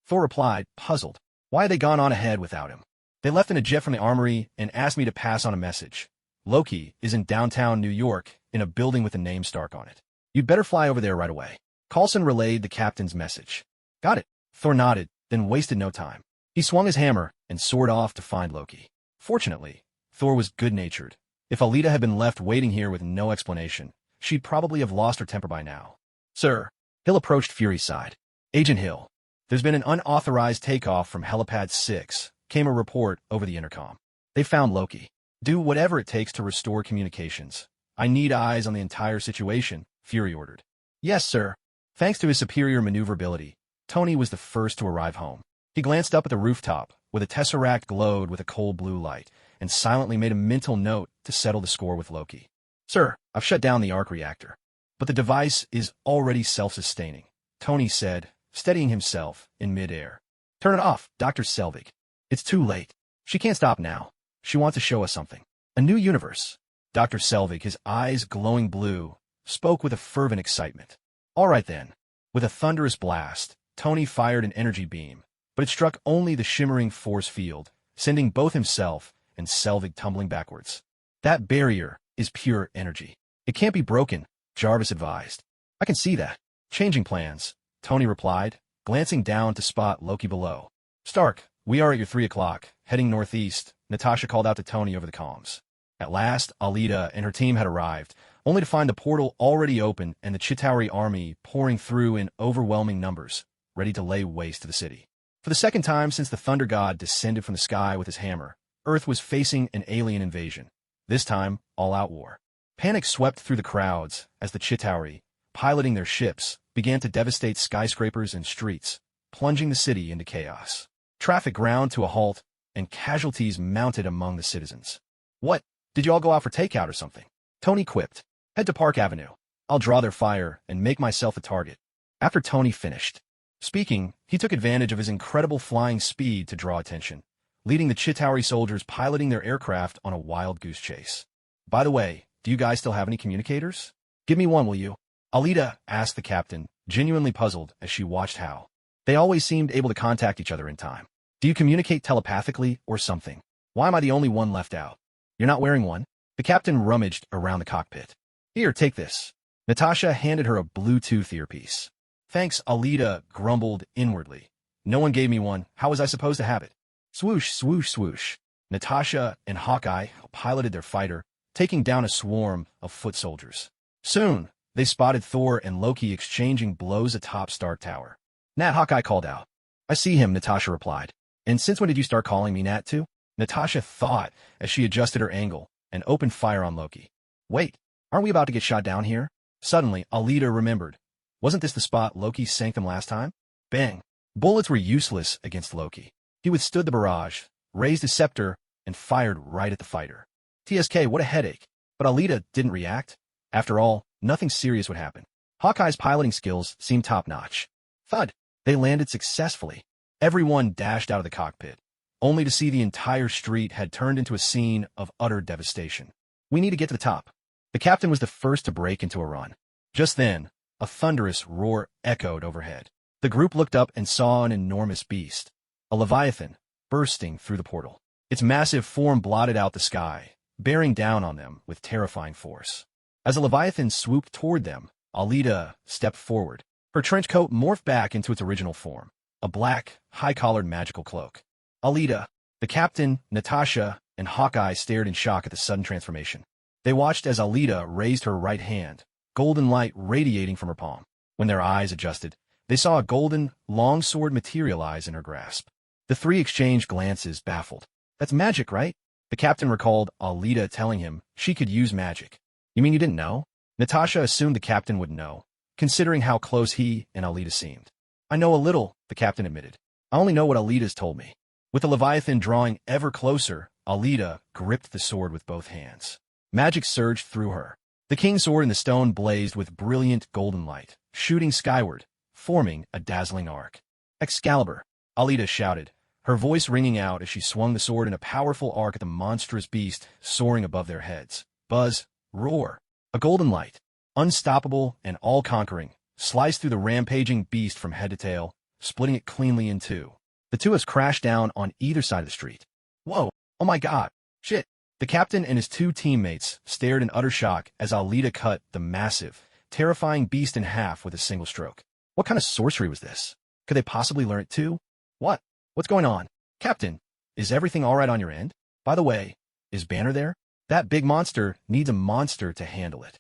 Thor replied, puzzled. "Why had they gone on ahead without him?" "They left in a jet from the armory and asked me to pass on a message. Loki is in downtown New York in a building with the name Stark on it. You'd better fly over there right away." Coulson relayed the captain's message. "Got it." Thor nodded, then wasted no time. He swung his hammer and soared off to find Loki. Fortunately, Thor was good-natured. If Alita had been left waiting here with no explanation, she'd probably have lost her temper by now. "Sir," Hill approached Fury's side. "Agent Hill, there's been an unauthorized takeoff from Helipad 6, came a report over the intercom. They found Loki. Do whatever it takes to restore communications. I need eyes on the entire situation," Fury ordered. "Yes, sir." Thanks to his superior maneuverability, Tony was the first to arrive home. He glanced up at the rooftop, where the Tesseract glowed with a cold blue light, and silently made a mental note to settle the score with Loki. "Sir, I've shut down the arc reactor. But the device is already self-sustaining," Tony said, steadying himself in midair. "Turn it off, Dr. Selvig. It's too late. She can't stop now. She wants to show us something. A new universe." Dr. Selvig, his eyes glowing blue, spoke with a fervent excitement. "All right then." With a thunderous blast, Tony fired an energy beam, but it struck only the shimmering force field, sending both himself and Selvig tumbling backwards. "That barrier is pure energy. It can't be broken," Jarvis advised. "I can see that." "Changing plans," Tony replied, glancing down to spot Loki below. "Stark, we are at your 3 o'clock, heading northeast," Natasha called out to Tony over the comms. At last, Alita and her team had arrived, only to find the portal already open and the Chitauri army pouring through in overwhelming numbers, ready to lay waste to the city. For the second time since the Thunder God descended from the sky with his hammer, Earth was facing an alien invasion, this time all-out war. Panic swept through the crowds as the Chitauri, piloting their ships, began to devastate skyscrapers and streets, plunging the city into chaos. Traffic ground to a halt, and casualties mounted among the citizens. "What? Did you all go out for takeout or something?" Tony quipped. "Head to Park Avenue. I'll draw their fire and make myself a target." After Tony finished speaking, he took advantage of his incredible flying speed to draw attention, leading the Chitauri soldiers piloting their aircraft on a wild goose chase. "By the way, do you guys still have any communicators? Give me one, will you?" Alita asked the captain, genuinely puzzled as she watched how they always seemed able to contact each other in time. "Do you communicate telepathically or something? Why am I the only one left out?" "You're not wearing one?" The captain rummaged around the cockpit. "Here, take this." Natasha handed her a Bluetooth earpiece. "Thanks," Alita grumbled inwardly. "No one gave me one. How was I supposed to have it?" Swoosh, swoosh, swoosh. Natasha and Hawkeye piloted their fighter, taking down a swarm of foot soldiers. Soon, they spotted Thor and Loki exchanging blows atop Stark Tower. "Nat," Hawkeye called out. "I see him," Natasha replied. "And since when did you start calling me Nat too?" Natasha thought as she adjusted her angle and opened fire on Loki. "Wait, aren't we about to get shot down here?" Suddenly, Alita remembered. Wasn't this the spot Loki sank them last time? Bang! Bullets were useless against Loki. He withstood the barrage, raised his scepter, and fired right at the fighter. TSK, what a headache. But Alita didn't react. After all, nothing serious would happen. Hawkeye's piloting skills seemed top-notch. Thud! They landed successfully. Everyone dashed out of the cockpit, only to see the entire street had turned into a scene of utter devastation. "We need to get to the top." The captain was the first to break into a run. Just then, a thunderous roar echoed overhead. The group looked up and saw an enormous beast, a leviathan, bursting through the portal. Its massive form blotted out the sky, bearing down on them with terrifying force. As a leviathan swooped toward them, Alita stepped forward. Her trench coat morphed back into its original form, a black, high-collared magical cloak. Alita, the captain, Natasha, and Hawkeye stared in shock at the sudden transformation. They watched as Alita raised her right hand, golden light radiating from her palm. When their eyes adjusted, they saw a golden, long sword materialize in her grasp. The three exchanged glances, baffled. "That's magic, right?" The captain recalled Alita telling him she could use magic. "You mean you didn't know?" Natasha assumed the captain would know, considering how close he and Alita seemed. "I know a little," the captain admitted. "I only know what Alita's told me." With the Leviathan drawing ever closer, Alita gripped the sword with both hands. Magic surged through her. The king's sword in the stone blazed with brilliant golden light, shooting skyward, forming a dazzling arc. "Excalibur!" Alita shouted, her voice ringing out as she swung the sword in a powerful arc at the monstrous beast soaring above their heads. Buzz, roar. A golden light, unstoppable and all-conquering, sliced through the rampaging beast from head to tail, splitting it cleanly in two. The two has crashed down on either side of the street. "Whoa, oh my god, shit." The captain and his two teammates stared in utter shock as Alita cut the massive, terrifying beast in half with a single stroke. What kind of sorcery was this? Could they possibly learn it too? What's going on? "Captain, is everything all right on your end? By the way, is Banner there? That big monster needs a monster to handle it."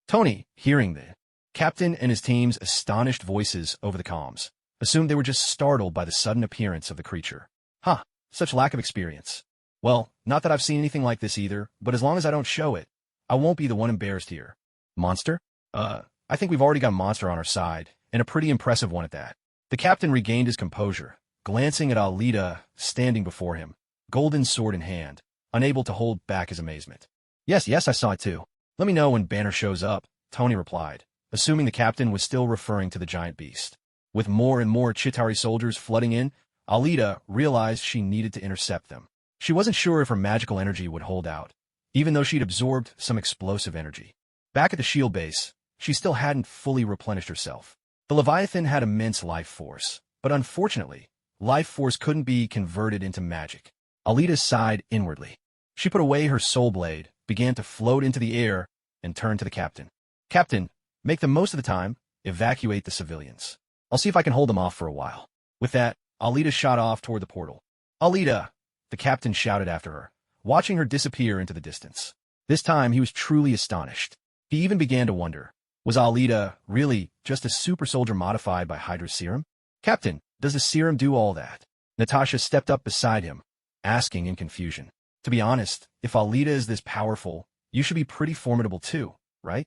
Tony, hearing the captain and his team's astonished voices over the comms, assumed they were just startled by the sudden appearance of the creature. "Huh, such lack of experience. Well, not that I've seen anything like this either, but as long as I don't show it, I won't be the one embarrassed here." "Monster? I think we've already got a monster on our side, and a pretty impressive one at that." The captain regained his composure, glancing at Alita standing before him, golden sword in hand, unable to hold back his amazement. Yes, I saw it too. Let me know when Banner shows up," Tony replied, assuming the captain was still referring to the giant beast. With more and more Chitauri soldiers flooding in, Alita realized she needed to intercept them. She wasn't sure if her magical energy would hold out, even though she'd absorbed some explosive energy. Back at the shield base, she still hadn't fully replenished herself. The Leviathan had immense life force, but unfortunately, life force couldn't be converted into magic. Alita sighed inwardly. She put away her soul blade, began to float into the air, and turned to the captain. "Captain, make the most of the time, evacuate the civilians. I'll see if I can hold them off for a while." With that, Alita shot off toward the portal. "Alita!" the captain shouted after her, watching her disappear into the distance. This time he was truly astonished. He even began to wonder, was Alita really just a super soldier modified by Hydra's serum? "Captain, does the serum do all that?" Natasha stepped up beside him, asking in confusion. "To be honest, if Alita is this powerful, you should be pretty formidable too, right?"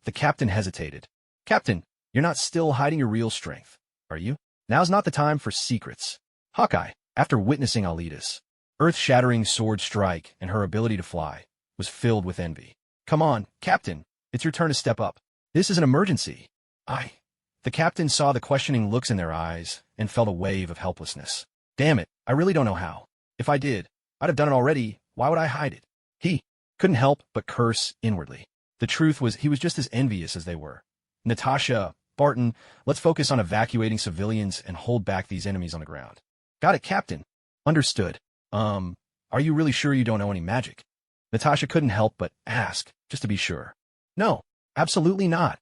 The captain hesitated. "Captain, you're not still hiding your real strength, are you? Now's not the time for secrets." Hawkeye, after witnessing Alita's earth-shattering sword strike and her ability to fly, was filled with envy. "Come on, Captain, it's your turn to step up. This is an emergency." The captain saw the questioning looks in their eyes and felt a wave of helplessness. "Damn it, I really don't know how. If I did, I'd have done it already. Why would I hide it?" He couldn't help but curse inwardly. The truth was he was just as envious as they were. "Natasha, Barton, let's focus on evacuating civilians and hold back these enemies on the ground." "Got it, Captain." "Understood. Are you really sure you don't know any magic?" Natasha couldn't help but ask, just to be sure. "No, absolutely not,"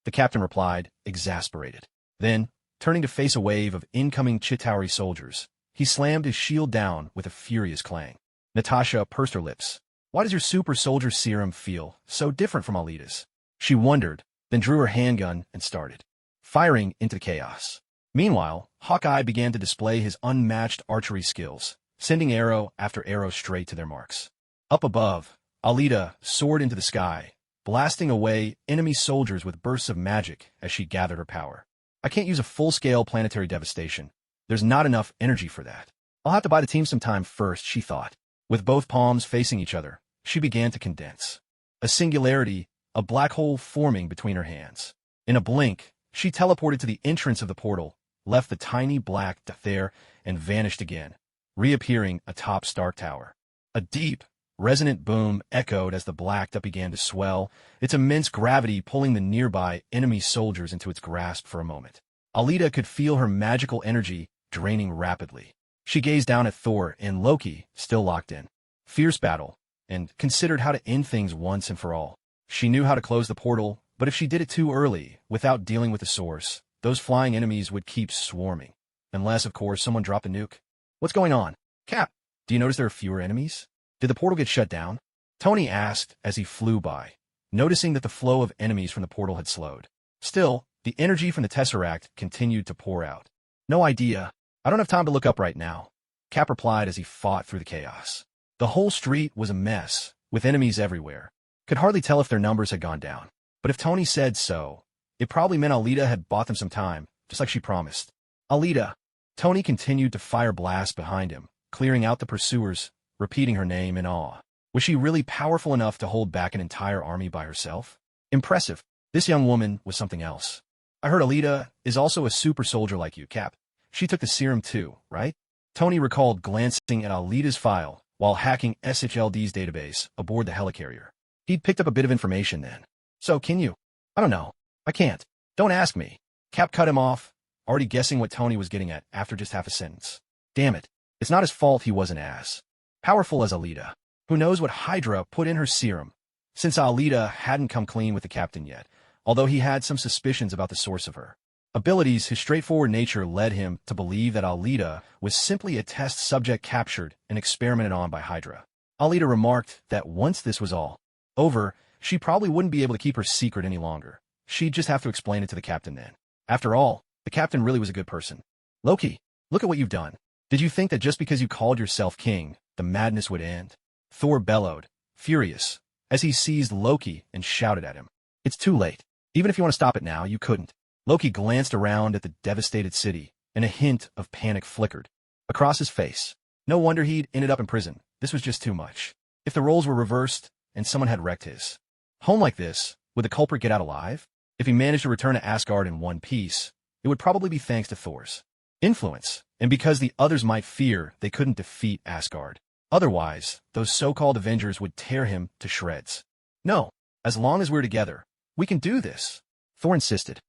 the captain replied, exasperated. Then, turning to face a wave of incoming Chitauri soldiers, he slammed his shield down with a furious clang. Natasha pursed her lips. "Why does your super soldier serum feel so different from Alita's?" She wondered, then drew her handgun and started firing into the chaos. Meanwhile, Hawkeye began to display his unmatched archery skills, sending arrow after arrow straight to their marks. Up above, Alita soared into the sky, blasting away enemy soldiers with bursts of magic as she gathered her power. "I can't use a full-scale planetary devastation. There's not enough energy for that. I'll have to buy the team some time first," she thought. With both palms facing each other, she began to condense. A singularity, a black hole forming between her hands. In a blink, she teleported to the entrance of the portal, left the tiny black dot there, and vanished again, reappearing atop Stark Tower. A deep, resonant boom echoed as the black dot began to swell, its immense gravity pulling the nearby enemy soldiers into its grasp for a moment. Alita could feel her magical energy draining rapidly. She gazed down at Thor and Loki, still locked in fierce battle, and considered how to end things once and for all. She knew how to close the portal, but if she did it too early, without dealing with the source, those flying enemies would keep swarming. Unless, of course, someone dropped a nuke. What's going on? Cap, do you notice there are fewer enemies? Did the portal get shut down? Tony asked as he flew by, noticing that the flow of enemies from the portal had slowed. Still, the energy from the Tesseract continued to pour out. No idea. I don't have time to look up right now, Cap replied as he fought through the chaos. The whole street was a mess, with enemies everywhere. Could hardly tell if their numbers had gone down. But if Tony said so, it probably meant Alita had bought them some time, just like she promised. Alita. Tony continued to fire blasts behind him, clearing out the pursuers, repeating her name in awe. Was she really powerful enough to hold back an entire army by herself? Impressive. This young woman was something else. I heard Alita is also a super soldier like you, Cap. She took the serum too, right? Tony recalled glancing at Alita's file while hacking SHLD's database aboard the helicarrier. He'd picked up a bit of information then. So, can you? I don't know. I can't. Don't ask me. Cap cut him off, already guessing what Tony was getting at after just half a sentence. Damn it. It's not his fault he wasn't as powerful as Alita. Who knows what Hydra put in her serum? Since Alita hadn't come clean with the captain yet, although he had some suspicions about the source of her abilities, his straightforward nature led him to believe that Alita was simply a test subject captured and experimented on by Hydra. Alita remarked that once this was all over, she probably wouldn't be able to keep her secret any longer. She'd just have to explain it to the captain then. After all, the captain really was a good person. Loki, look at what you've done. Did you think that just because you called yourself king, the madness would end? Thor bellowed, furious, as he seized Loki and shouted at him. It's too late. Even if you want to stop it now, you couldn't. Loki glanced around at the devastated city, and a hint of panic flickered across his face. No wonder he'd ended up in prison. This was just too much. If the roles were reversed, and someone had wrecked his home like this, would the culprit get out alive? If he managed to return to Asgard in one piece, it would probably be thanks to Thor's influence, and because the others might fear they couldn't defeat Asgard. Otherwise, those so-called Avengers would tear him to shreds. No, as long as we're together, we can do this, Thor insisted.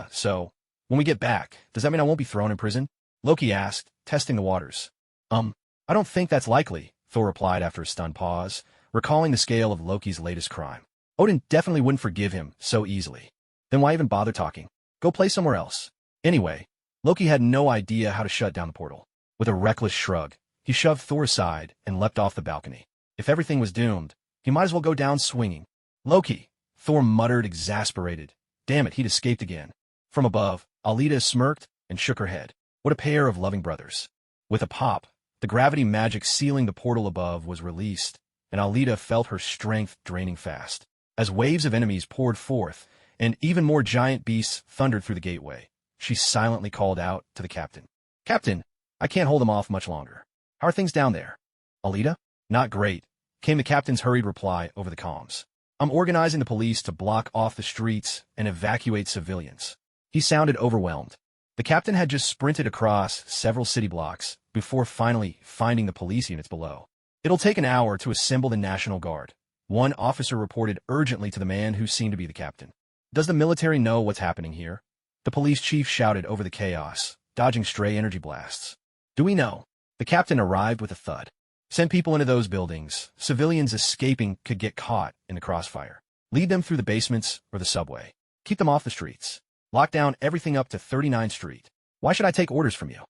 So, when we get back, does that mean I won't be thrown in prison? Loki asked, testing the waters. I don't think that's likely, Thor replied after a stunned pause, recalling the scale of Loki's latest crime. Odin definitely wouldn't forgive him so easily. Then why even bother talking? Go play somewhere else. Anyway, Loki had no idea how to shut down the portal. With a reckless shrug, he shoved Thor aside and leapt off the balcony. If everything was doomed, he might as well go down swinging. Loki, Thor muttered, exasperated. Damn it, he'd escaped again. From above, Alita smirked and shook her head. What a pair of loving brothers. With a pop, the gravity magic sealing the portal above was released, and Alita felt her strength draining fast. As waves of enemies poured forth, and even more giant beasts thundered through the gateway, she silently called out to the captain. Captain, I can't hold them off much longer. How are things down there? Alita? Not great, came the captain's hurried reply over the comms. I'm organizing the police to block off the streets and evacuate civilians. He sounded overwhelmed. The captain had just sprinted across several city blocks before finally finding the police units below. It'll take an hour to assemble the National Guard, one officer reported urgently to the man who seemed to be the captain. Does the military know what's happening here? The police chief shouted over the chaos, dodging stray energy blasts. Do we know? The captain arrived with a thud. Send people into those buildings. Civilians escaping could get caught in the crossfire. Lead them through the basements or the subway. Keep them off the streets. Lock down everything up to 39th Street. Why should I take orders from you?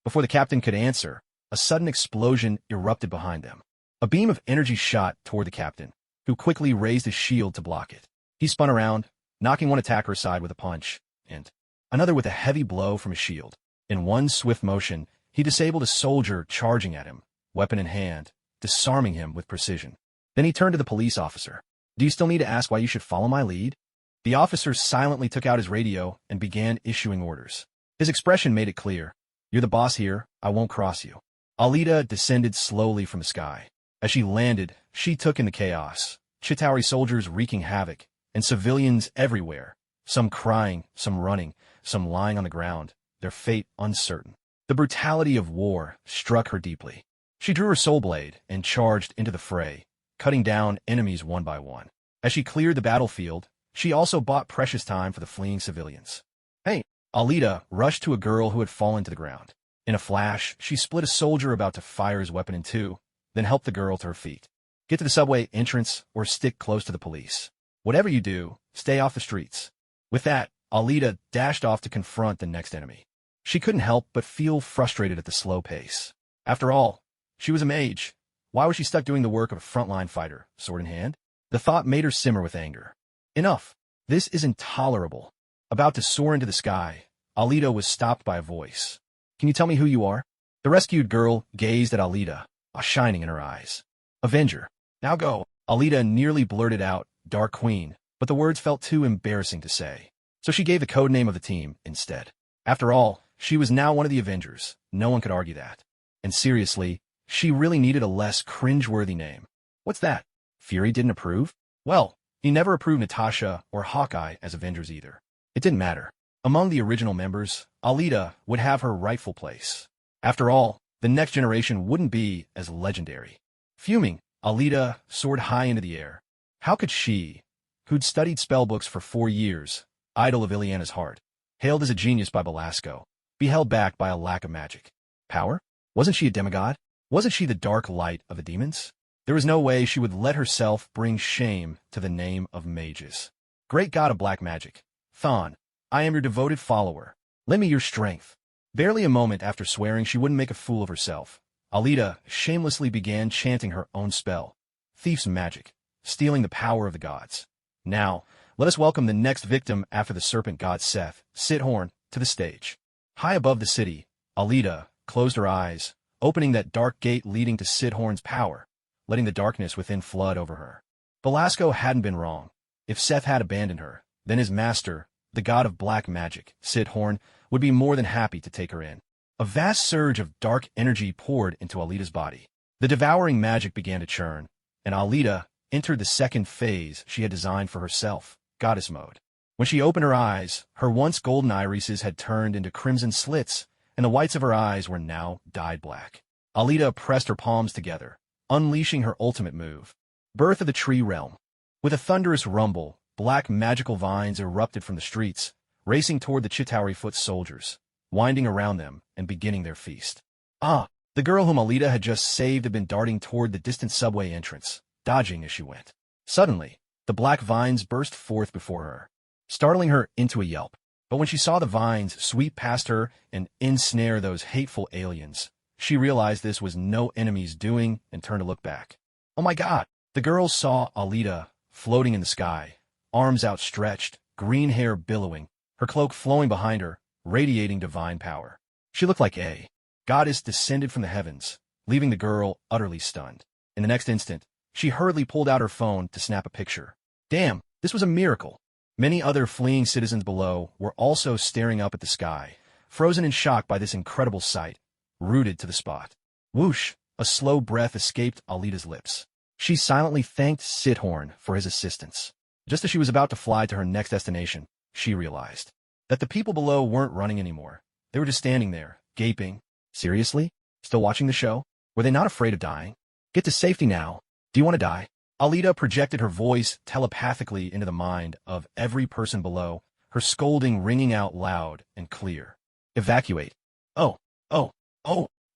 Before the captain could answer, a sudden explosion erupted behind them. A beam of energy shot toward the captain, who quickly raised his shield to block it. He spun around, knocking one attacker aside with a punch, and another with a heavy blow from his shield. In one swift motion, he disabled a soldier charging at him, weapon in hand, disarming him with precision. Then he turned to the police officer. Do you still need to ask why you should follow my lead? The officer silently took out his radio and began issuing orders. His expression made it clear. You're the boss here, I won't cross you. Alita descended slowly from the sky. As she landed, she took in the chaos, Chitauri soldiers wreaking havoc, and civilians everywhere, some crying, some running, some lying on the ground, their fate uncertain. The brutality of war struck her deeply. She drew her soul blade and charged into the fray, cutting down enemies one by one. As she cleared the battlefield, she also bought precious time for the fleeing civilians. Hey! Alita rushed to a girl who had fallen to the ground. In a flash, she split a soldier about to fire his weapon in two, then helped the girl to her feet. Get to the subway entrance or stick close to the police. Whatever you do, stay off the streets. With that, Alita dashed off to confront the next enemy. She couldn't help but feel frustrated at the slow pace. After all, she was a mage. Why was she stuck doing the work of a frontline fighter, sword in hand? The thought made her simmer with anger. Enough. This is intolerable. About to soar into the sky, Alita was stopped by a voice. Can you tell me who you are? The rescued girl gazed at Alita, a shining in her eyes. Avenger. Now go. Alita nearly blurted out, Dark Queen, but the words felt too embarrassing to say. So she gave the code name of the team instead. After all, she was now one of the Avengers. No one could argue that. And seriously, she really needed a less cringeworthy name. What's that? Fury didn't approve? Well, he never approved Natasha or Hawkeye as Avengers either. It didn't matter. Among the original members, Alita would have her rightful place. After all, the next generation wouldn't be as legendary. Fuming, Alita soared high into the air. How could she, who'd studied spellbooks for 4 years, idol of Ileana's heart, hailed as a genius by Belasco, be held back by a lack of magic? Power? Wasn't she a demigod? Wasn't she the dark light of the demons? There was no way she would let herself bring shame to the name of mages. Great god of black magic, Chthon, I am your devoted follower. Lend me your strength. Barely a moment after swearing she wouldn't make a fool of herself, Alita shamelessly began chanting her own spell. Thief's magic, stealing the power of the gods. Now, let us welcome the next victim after the serpent god Seth, Chthon, to the stage. High above the city, Alita closed her eyes, opening that dark gate leading to Chthon's power, letting the darkness within flood over her. Belasco hadn't been wrong. If Seth had abandoned her, then his master, the god of black magic, Chthon, would be more than happy to take her in. A vast surge of dark energy poured into Alita's body. The devouring magic began to churn, and Alita entered the second phase she had designed for herself, goddess mode. When she opened her eyes, her once golden irises had turned into crimson slits, and the whites of her eyes were now dyed black. Alita pressed her palms together, unleashing her ultimate move. Birth of the Tree Realm. With a thunderous rumble, black magical vines erupted from the streets, racing toward the Chitauri foot soldiers, winding around them and beginning their feast. The girl whom Alita had just saved had been darting toward the distant subway entrance, dodging as she went. Suddenly, the black vines burst forth before her, startling her into a yelp. But when she saw the vines sweep past her and ensnare those hateful aliens, she realized this was no enemy's doing and turned to look back. Oh my God! The girl saw Alita floating in the sky, arms outstretched, green hair billowing, her cloak flowing behind her, radiating divine power. She looked like a goddess descended from the heavens, leaving the girl utterly stunned. In the next instant, she hurriedly pulled out her phone to snap a picture. Damn, this was a miracle. Many other fleeing citizens below were also staring up at the sky, frozen in shock by this incredible sight, rooted to the spot. Whoosh! A slow breath escaped Alita's lips. She silently thanked Chthon for his assistance. Just as she was about to fly to her next destination, she realized that the people below weren't running anymore. They were just standing there, gaping. Seriously? Still watching the show? Were they not afraid of dying? Get to safety now. Do you want to die? Alita projected her voice telepathically into the mind of every person below, her scolding ringing out loud and clear. Evacuate. Oh,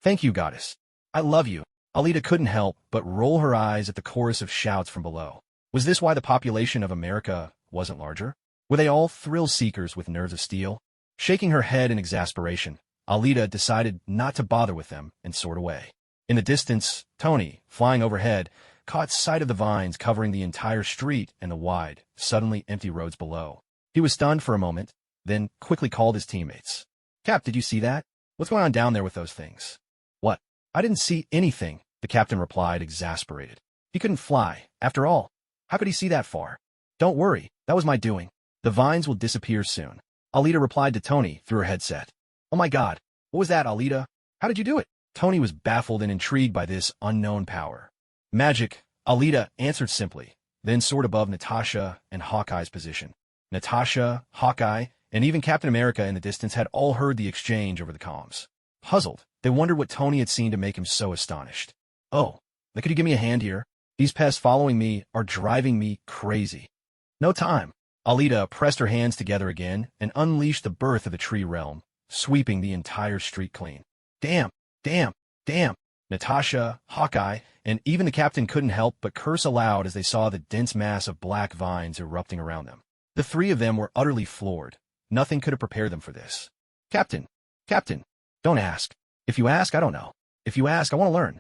thank you, goddess. I love you. Alita couldn't help but roll her eyes at the chorus of shouts from below. Was this why the population of America wasn't larger? Were they all thrill-seekers with nerves of steel? Shaking her head in exasperation, Alita decided not to bother with them and soared away. In the distance, Tony, flying overhead, caught sight of the vines covering the entire street and the wide, suddenly empty roads below. He was stunned for a moment, then quickly called his teammates. Cap, did you see that? What's going on down there with those things? What? I didn't see anything, the captain replied, exasperated. He couldn't fly, after all. How could he see that far? Don't worry, that was my doing. The vines will disappear soon. Alita replied to Tony through her headset. Oh my God, what was that, Alita? How did you do it? Tony was baffled and intrigued by this unknown power. Magic, Alita answered simply, then soared above Natasha and Hawkeye's position. Natasha, Hawkeye, and even Captain America in the distance had all heard the exchange over the comms. Puzzled, they wondered what Tony had seen to make him so astonished. Oh, could you give me a hand here? These pests following me are driving me crazy. No time. Alita pressed her hands together again and unleashed the birth of the tree realm, sweeping the entire street clean. Damn! Natasha, Hawkeye, and even the captain couldn't help but curse aloud as they saw the dense mass of black vines erupting around them. The three of them were utterly floored. Nothing could have prepared them for this. Captain, Captain, don't ask. If you ask, I don't know. If you ask, I want to learn.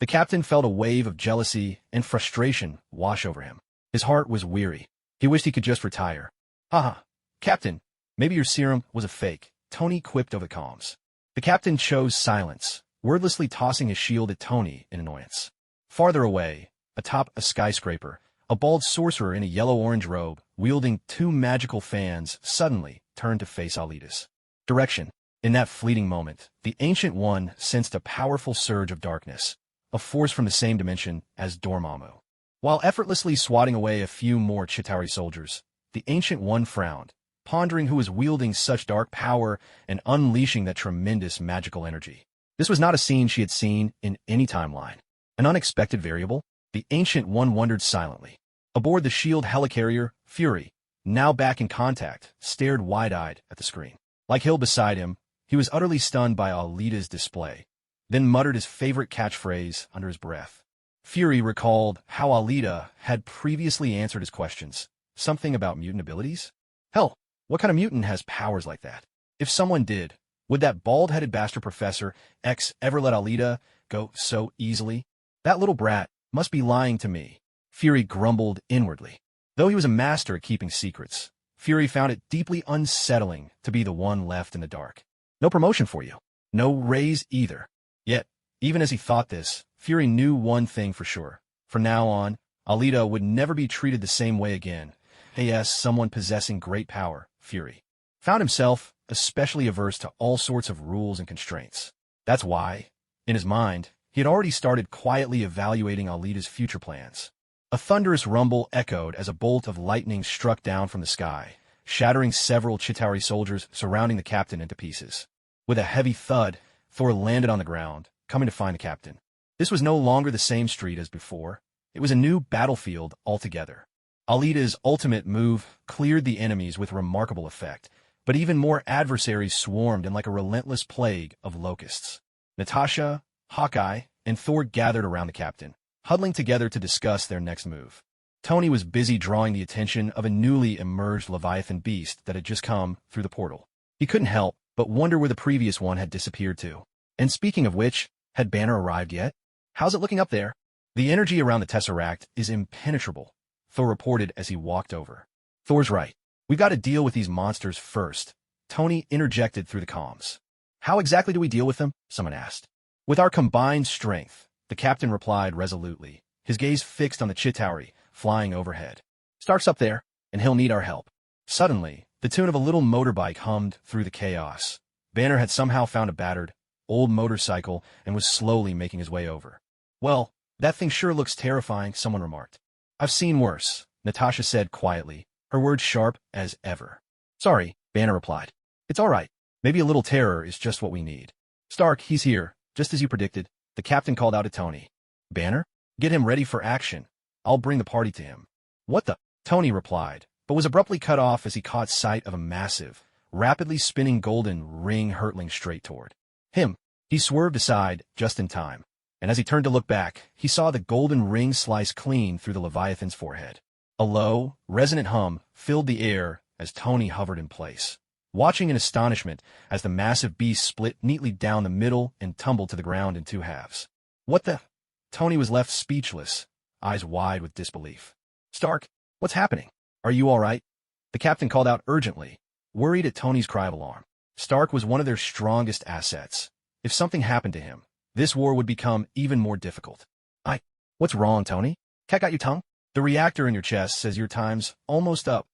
The captain felt a wave of jealousy and frustration wash over him. His heart was weary. He wished he could just retire. Haha, Captain, maybe your serum was a fake, Tony quipped over the comms. The captain chose silence, wordlessly tossing his shield at Tony in annoyance. Farther away, atop a skyscraper, a bald sorcerer in a yellow-orange robe, wielding two magical fans, suddenly turned to face Alita's direction. In that fleeting moment, the Ancient One sensed a powerful surge of darkness, a force from the same dimension as Dormammu. While effortlessly swatting away a few more Chitauri soldiers, the Ancient One frowned, pondering who was wielding such dark power and unleashing that tremendous magical energy. This was not a scene she had seen in any timeline. An unexpected variable? The Ancient One wondered silently. Aboard the shield helicarrier, Fury, now back in contact, stared wide-eyed at the screen. Like Hill beside him, he was utterly stunned by Alita's display, then muttered his favorite catchphrase under his breath. Fury recalled how Alita had previously answered his questions. Something about mutant abilities? Hell, what kind of mutant has powers like that? If someone did, would that bald-headed bastard Professor X ever let Alita go so easily? That little brat must be lying to me, Fury grumbled inwardly. Though he was a master at keeping secrets, Fury found it deeply unsettling to be the one left in the dark. No promotion for you. No raise either. Yet, even as he thought this, Fury knew one thing for sure. From now on, Alita would never be treated the same way again. As someone possessing great power, Fury found himself especially averse to all sorts of rules and constraints. That's why, in his mind, he had already started quietly evaluating Alita's future plans. A thunderous rumble echoed as a bolt of lightning struck down from the sky, shattering several Chitauri soldiers surrounding the captain into pieces. With a heavy thud, Thor landed on the ground, coming to find the captain. This was no longer the same street as before. It was a new battlefield altogether. Alita's ultimate move cleared the enemies with remarkable effect, but even more adversaries swarmed in like a relentless plague of locusts. Natasha, Hawkeye, and Thor gathered around the captain, huddling together to discuss their next move. Tony was busy drawing the attention of a newly emerged Leviathan beast that had just come through the portal. He couldn't help but wonder where the previous one had disappeared to. And speaking of which, had Banner arrived yet? How's it looking up there? The energy around the Tesseract is impenetrable, Thor reported as he walked over. Thor's right. We've got to deal with these monsters first, Tony interjected through the comms. How exactly do we deal with them? Someone asked. With our combined strength, the captain replied resolutely, his gaze fixed on the Chitauri flying overhead. Stark's up there, and he'll need our help. Suddenly, the tune of a little motorbike hummed through the chaos. Banner had somehow found a battered, old motorcycle and was slowly making his way over. Well, that thing sure looks terrifying, someone remarked. I've seen worse, Natasha said quietly, her words sharp as ever. Sorry, Banner replied. It's all right. Maybe a little terror is just what we need. Stark, he's here, just as you predicted, the captain called out to Tony. Banner? Get him ready for action. I'll bring the party to him. What the? Tony replied, but was abruptly cut off as he caught sight of a massive, rapidly spinning golden ring hurtling straight toward him. He swerved aside just in time, and as he turned to look back, he saw the golden ring slice clean through the Leviathan's forehead. A low, resonant hum filled the air as Tony hovered in place, watching in astonishment as the massive beast split neatly down the middle and tumbled to the ground in two halves. What the? Tony was left speechless, eyes wide with disbelief. Stark, what's happening? Are you all right? The captain called out urgently, worried at Tony's cry of alarm. Stark was one of their strongest assets. If something happened to him, this war would become even more difficult. What's wrong, Tony? Cat got your tongue? The reactor in your chest says your time's almost up,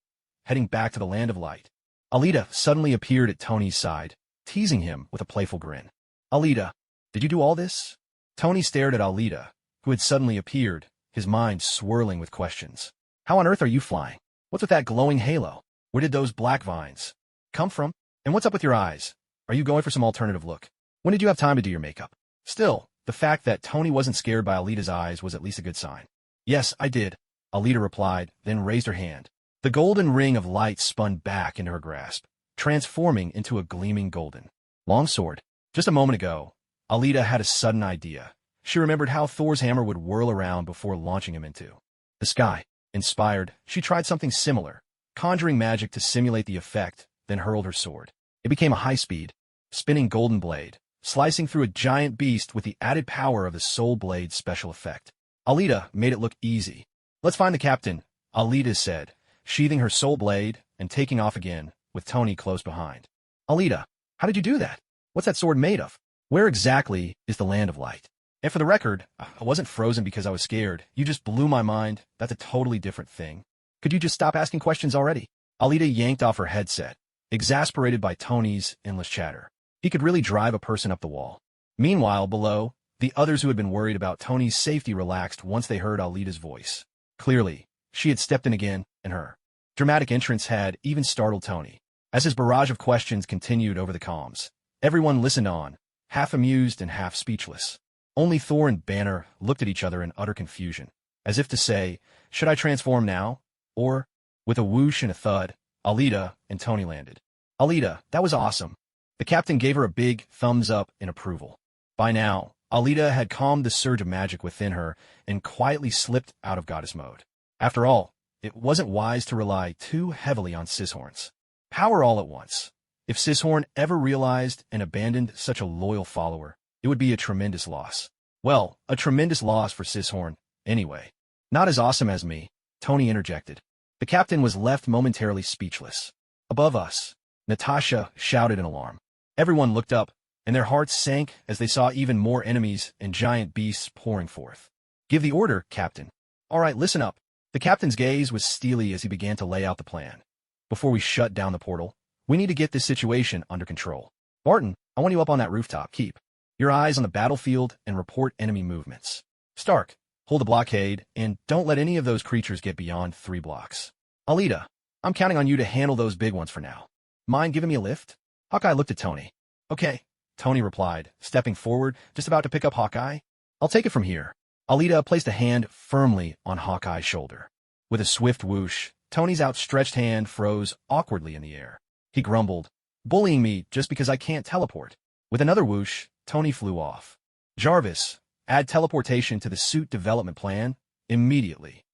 heading back to the land of light. Alita suddenly appeared at Tony's side, teasing him with a playful grin. Alita, did you do all this? Tony stared at Alita, who had suddenly appeared, his mind swirling with questions. How on earth are you flying? What's with that glowing halo? Where did those black vines come from? And what's up with your eyes? Are you going for some alternative look? When did you have time to do your makeup? Still, the fact that Tony wasn't scared by Alita's eyes was at least a good sign. Yes, I did, Alita replied, then raised her hand. The golden ring of light spun back into her grasp, transforming into a gleaming golden longsword. Just a moment ago, Alita had a sudden idea. she remembered how Thor's hammer would whirl around before launching him into the sky. Inspired, she tried something similar, conjuring magic to simulate the effect, then hurled her sword. It became a high-speed, spinning golden blade, slicing through a giant beast with the added power of the Soul Blade special effect. Alita made it look easy. "Let's find the captain," Alita said, sheathing her Soul Blade and taking off again, with Tony close behind. "Alita, how did you do that? What's that sword made of? Where exactly is the Land of Light? And for the record, I wasn't frozen because I was scared. You just blew my mind. That's a totally different thing. Could you just stop asking questions already?" Alita yanked off her headset, exasperated by Tony's endless chatter. He could really drive a person up the wall. Meanwhile, below, the others who had been worried about Tony's safety relaxed once they heard Alita's voice. Clearly, she had stepped in again, and her dramatic entrance had even startled Tony. As his barrage of questions continued over the comms, everyone listened on, half amused and half speechless. Only Thor and Banner looked at each other in utter confusion, as if to say, "Should I transform now?" Or, with a whoosh and a thud, Alita and Tony landed. "Alita, that was awesome." The captain gave her a big thumbs up in approval. By now, Alita had calmed the surge of magic within her and quietly slipped out of goddess mode. After all, it wasn't wise to rely too heavily on Sishorn's power all at once. If Sishorn ever realized and abandoned such a loyal follower, it would be a tremendous loss. Well, a tremendous loss for Sishorn, anyway. "Not as awesome as me," Tony interjected. The captain was left momentarily speechless. Above us, Natasha shouted in alarm. Everyone looked up, and their hearts sank as they saw even more enemies and giant beasts pouring forth. "Give the order, Captain." "All right, listen up." The captain's gaze was steely as he began to lay out the plan. "Before we shut down the portal, we need to get this situation under control. Barton, I want you up on that rooftop. Keep your eyes on the battlefield and report enemy movements. Stark, hold the blockade, and don't let any of those creatures get beyond 3 blocks. Alita, I'm counting on you to handle those big ones for now. Mind giving me a lift?" Hawkeye looked at Tony. "Okay," Tony replied, stepping forward, just about to pick up Hawkeye. "I'll take it from here." Alita placed a hand firmly on Hawkeye's shoulder. With a swift whoosh, Tony's outstretched hand froze awkwardly in the air. He grumbled, "Bullying me just because I can't teleport." With another whoosh, Tony flew off. "Jarvis, add teleportation to the suit development plan immediately."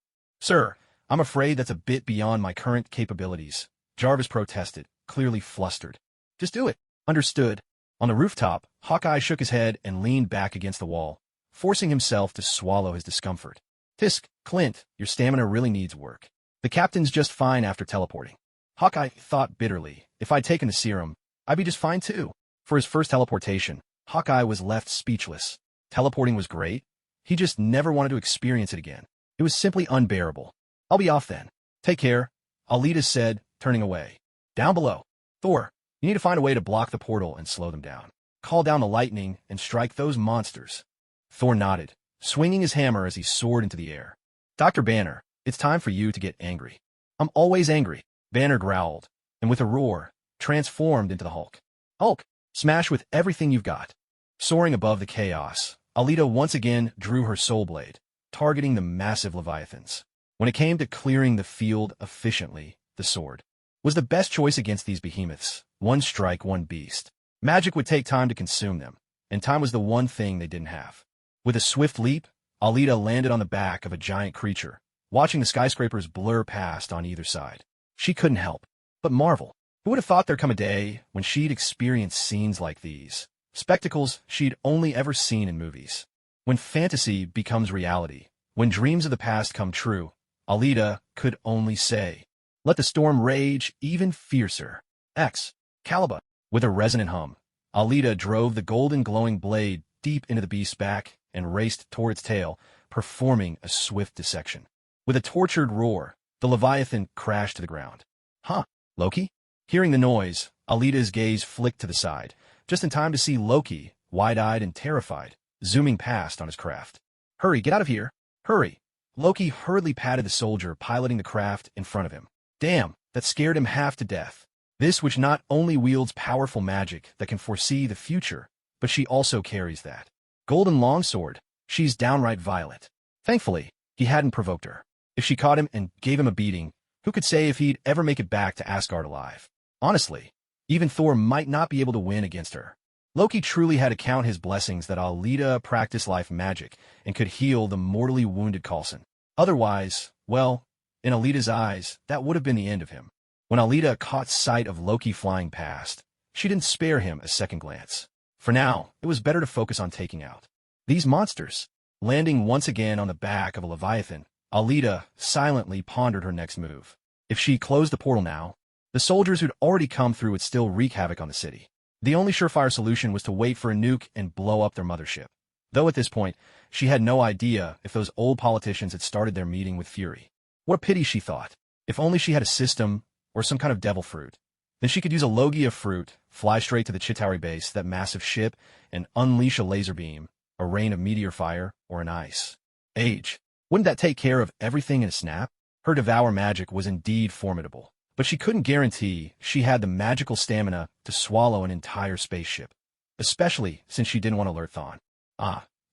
"Sir, I'm afraid that's a bit beyond my current capabilities," Jarvis protested, clearly flustered. "Just do it." "Understood." On the rooftop, Hawkeye shook his head and leaned back against the wall, forcing himself to swallow his discomfort. "Tisk, Clint, your stamina really needs work. The captain's just fine after teleporting." Hawkeye thought bitterly, if I'd taken the serum, I'd be just fine too. For his first teleportation, Hawkeye was left speechless. Teleporting was great. He just never wanted to experience it again. It was simply unbearable. "I'll be off then. Take care," Alita said, turning away. Down below, "Thor, you need to find a way to block the portal and slow them down. Call down the lightning and strike those monsters." Thor nodded, swinging his hammer as he soared into the air. "Dr. Banner, it's time for you to get angry." "I'm always angry," Banner growled, and with a roar, transformed into the Hulk. "Hulk, smash with everything you've got." Soaring above the chaos, Alita once again drew her Soul Blade, targeting the massive leviathans. When it came to clearing the field efficiently, the sword was the best choice against these behemoths. One strike, one beast. Magic would take time to consume them, and time was the one thing they didn't have. With a swift leap, Alita landed on the back of a giant creature, watching the skyscrapers blur past on either side. She couldn't help but marvel. Who would have thought there'd come a day when she'd experience scenes like these? Spectacles she'd only ever seen in movies. When fantasy becomes reality, when dreams of the past come true, Alita could only say, "Let the storm rage even fiercer." Excalibur. With a resonant hum, Alita drove the golden glowing blade deep into the beast's back and raced toward its tail, performing a swift dissection. With a tortured roar, the Leviathan crashed to the ground. "Huh, Loki?" Hearing the noise, Alita's gaze flicked to the side, just in time to see Loki, wide-eyed and terrified, zooming past on his craft. "Hurry, get out of here! Hurry!" Loki hurriedly patted the soldier piloting the craft in front of him. Damn, that scared him half to death. This which not only wields powerful magic that can foresee the future, but she also carries that golden longsword. She's downright violent. Thankfully, he hadn't provoked her. If she caught him and gave him a beating, who could say if he'd ever make it back to Asgard alive? Honestly, even Thor might not be able to win against her. Loki truly had to count his blessings that Alita practiced life magic and could heal the mortally wounded Coulson. Otherwise, well, in Alita's eyes, that would have been the end of him. When Alita caught sight of Loki flying past, she didn't spare him a second glance. For now, it was better to focus on taking out these monsters. Landing once again on the back of a Leviathan, Alita silently pondered her next move. If she closed the portal now, the soldiers who'd already come through would still wreak havoc on the city. The only surefire solution was to wait for a nuke and blow up their mothership. Though at this point, she had no idea if those old politicians had started their meeting with fury. What a pity, she thought. If only she had a system or some kind of devil fruit. Then she could use a Logia fruit, fly straight to the Chitauri base, that massive ship, and unleash a laser beam, a rain of meteor fire, or an ice age. Wouldn't that take care of everything in a snap? Her devour magic was indeed formidable, but she couldn't guarantee she had the magical stamina to swallow an entire spaceship, especially since she didn't want to alert Chthon.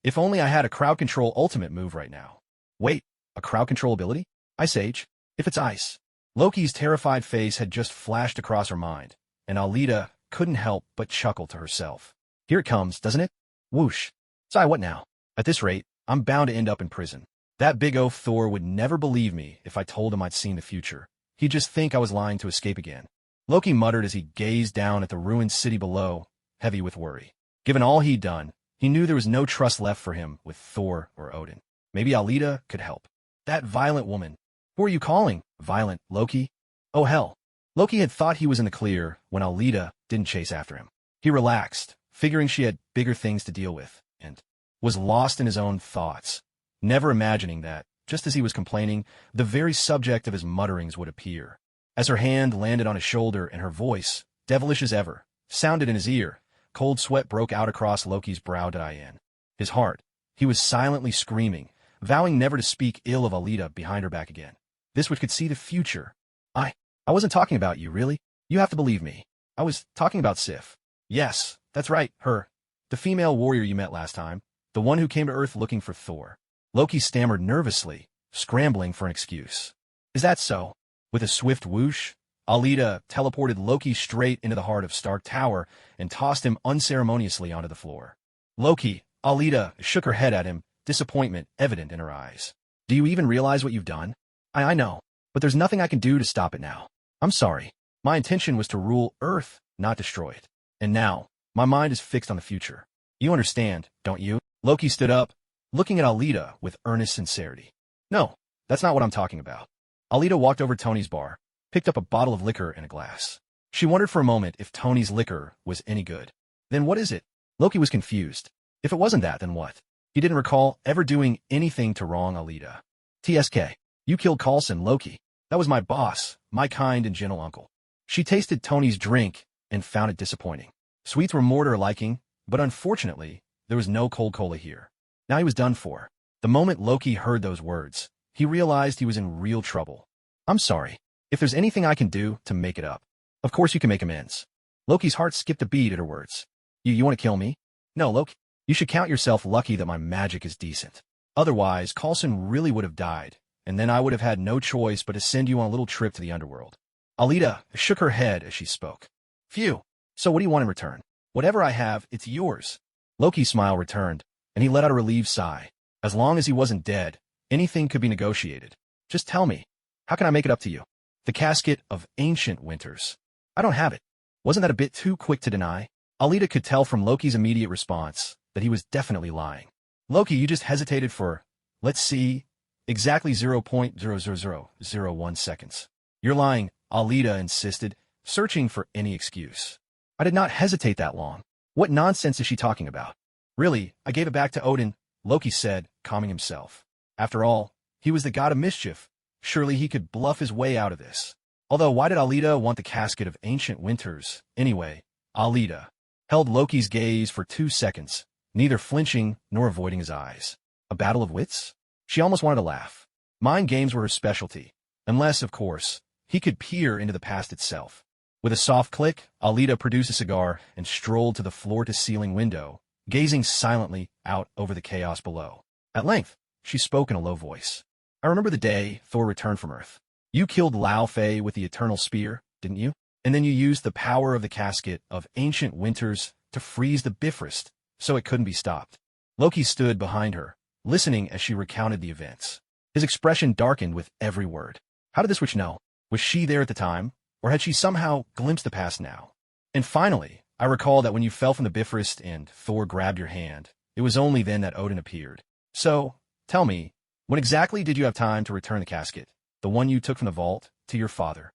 If only I had a crowd control ultimate move right now. Wait, a crowd control ability? Ice Age? If it's ice. Loki's terrified face had just flashed across her mind, and Alita couldn't help but chuckle to herself. Here it comes, doesn't it? Whoosh. Sigh, what now? At this rate, I'm bound to end up in prison. That big oaf Thor would never believe me if I told him I'd seen the future. He'd just think I was lying to escape again. Loki muttered as he gazed down at the ruined city below, heavy with worry. Given all he'd done, he knew there was no trust left for him with Thor or Odin. Maybe Alita could help. That violent woman. Who are you calling? Violent, Loki? Oh hell. Loki had thought he was in the clear when Alita didn't chase after him. He relaxed, figuring she had bigger things to deal with, and was lost in his own thoughts, never imagining that, just as he was complaining, the very subject of his mutterings would appear. As her hand landed on his shoulder and her voice, devilish as ever, sounded in his ear, cold sweat broke out across Loki's brow. His heart. He was silently screaming, vowing never to speak ill of Alita behind her back again. This which could see the future. I wasn't talking about you, really. You have to believe me. I was talking about Sif. Yes, that's right, her. The female warrior you met last time. The one who came to Earth looking for Thor. Loki stammered nervously, scrambling for an excuse. Is that so? With a swift whoosh, Alita teleported Loki straight into the heart of Stark Tower and tossed him unceremoniously onto the floor. Loki, Alita shook her head at him, disappointment evident in her eyes. Do you even realize what you've done? I know, but there's nothing I can do to stop it now. I'm sorry. My intention was to rule Earth, not destroy it. And now, my mind is fixed on the future. You understand, don't you? Loki stood up, looking at Alita with earnest sincerity. No, that's not what I'm talking about. Alita walked over to Tony's bar, picked up a bottle of liquor and a glass. She wondered for a moment if Tony's liquor was any good. Then what is it? Loki was confused. If it wasn't that, then what? He didn't recall ever doing anything to wrong Alita. TSK. You killed Coulson, Loki. That was my boss, my kind and gentle uncle. She tasted Tony's drink and found it disappointing. Sweets were more to her liking, but unfortunately, there was no cold cola here. Now he was done for. The moment Loki heard those words, he realized he was in real trouble. I'm sorry. If there's anything I can do to make it up. Of course you can make amends. Loki's heart skipped a beat at her words. You want to kill me? No, Loki. You should count yourself lucky that my magic is decent. Otherwise, Coulson really would have died, and then I would have had no choice but to send you on a little trip to the underworld. Alita shook her head as she spoke. Phew. So what do you want in return? Whatever I have, it's yours. Loki's smile returned, and he let out a relieved sigh. As long as he wasn't dead, anything could be negotiated. Just tell me, how can I make it up to you? The casket of ancient winters. I don't have it. Wasn't that a bit too quick to deny? Alita could tell from Loki's immediate response that he was definitely lying. Loki, you just hesitated for, let's see, exactly 0.00001 seconds. You're lying, Alita insisted, searching for any excuse. I did not hesitate that long. What nonsense is she talking about? Really, I gave it back to Odin, Loki said, calming himself. After all, he was the god of mischief. Surely he could bluff his way out of this. Although why did Alita want the casket of ancient winters? Anyway, Alita held Loki's gaze for 2 seconds, neither flinching nor avoiding his eyes. A battle of wits? She almost wanted to laugh. Mind games were her specialty, unless, of course, he could peer into the past itself. With a soft click, Alita produced a cigar and strolled to the floor-to-ceiling window, gazing silently out over the chaos below. At length, she spoke in a low voice. I remember the day Thor returned from Earth. You killed Lao Fei with the Eternal Spear, didn't you? And then you used the power of the casket of ancient winters to freeze the Bifrost so it couldn't be stopped. Loki stood behind her, listening as she recounted the events. His expression darkened with every word. How did this witch know? Was she there at the time, or had she somehow glimpsed the past now? And finally, I recall that when you fell from the Bifrost and Thor grabbed your hand, it was only then that Odin appeared. So, tell me, when exactly did you have time to return the casket, the one you took from the vault, to your father?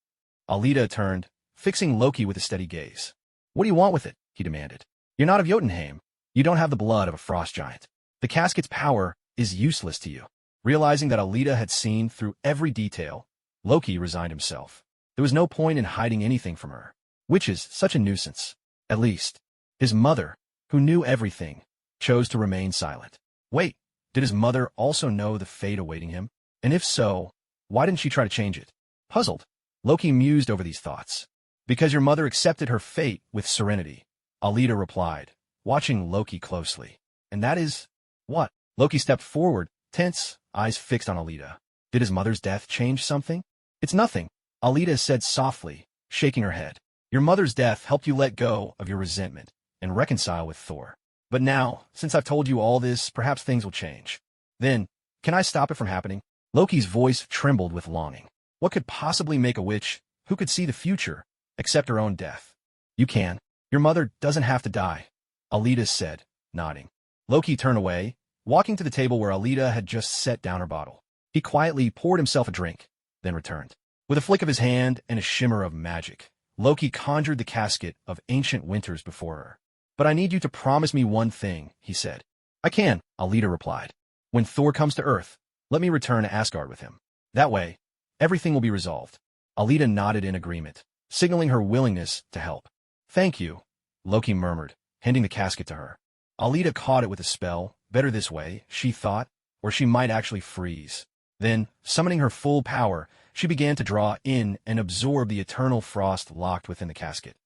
Alita turned, fixing Loki with a steady gaze. What do you want with it? He demanded. You're not of Jotunheim. You don't have the blood of a frost giant. The casket's power is useless to you. Realizing that Alita had seen through every detail, Loki resigned himself. There was no point in hiding anything from her. Which is such a nuisance. At least, his mother, who knew everything, chose to remain silent. Wait, did his mother also know the fate awaiting him? And if so, why didn't she try to change it? Puzzled, Loki mused over these thoughts. Because your mother accepted her fate with serenity, Alita replied, watching Loki closely. And that is... what? Loki stepped forward, tense, eyes fixed on Alita. Did his mother's death change something? It's nothing, Alita said softly, shaking her head. Your mother's death helped you let go of your resentment and reconcile with Thor. But now, since I've told you all this, perhaps things will change. Then, can I stop it from happening? Loki's voice trembled with longing. What could possibly make a witch, who could see the future, accept her own death? You can. Your mother doesn't have to die, Alita said, nodding. Loki turned away, walking to the table where Alita had just set down her bottle. He quietly poured himself a drink, then returned. With a flick of his hand and a shimmer of magic, Loki conjured the casket of ancient winters before her. But I need you to promise me one thing, he said. I can, Alita replied. When Thor comes to Earth, let me return to Asgard with him. That way, everything will be resolved. Alita nodded in agreement, signaling her willingness to help. Thank you, Loki murmured, handing the casket to her. Alita caught it with a spell. Better this way, she thought, or she might actually freeze. Then, summoning her full power, she began to draw in and absorb the eternal frost locked within the casket.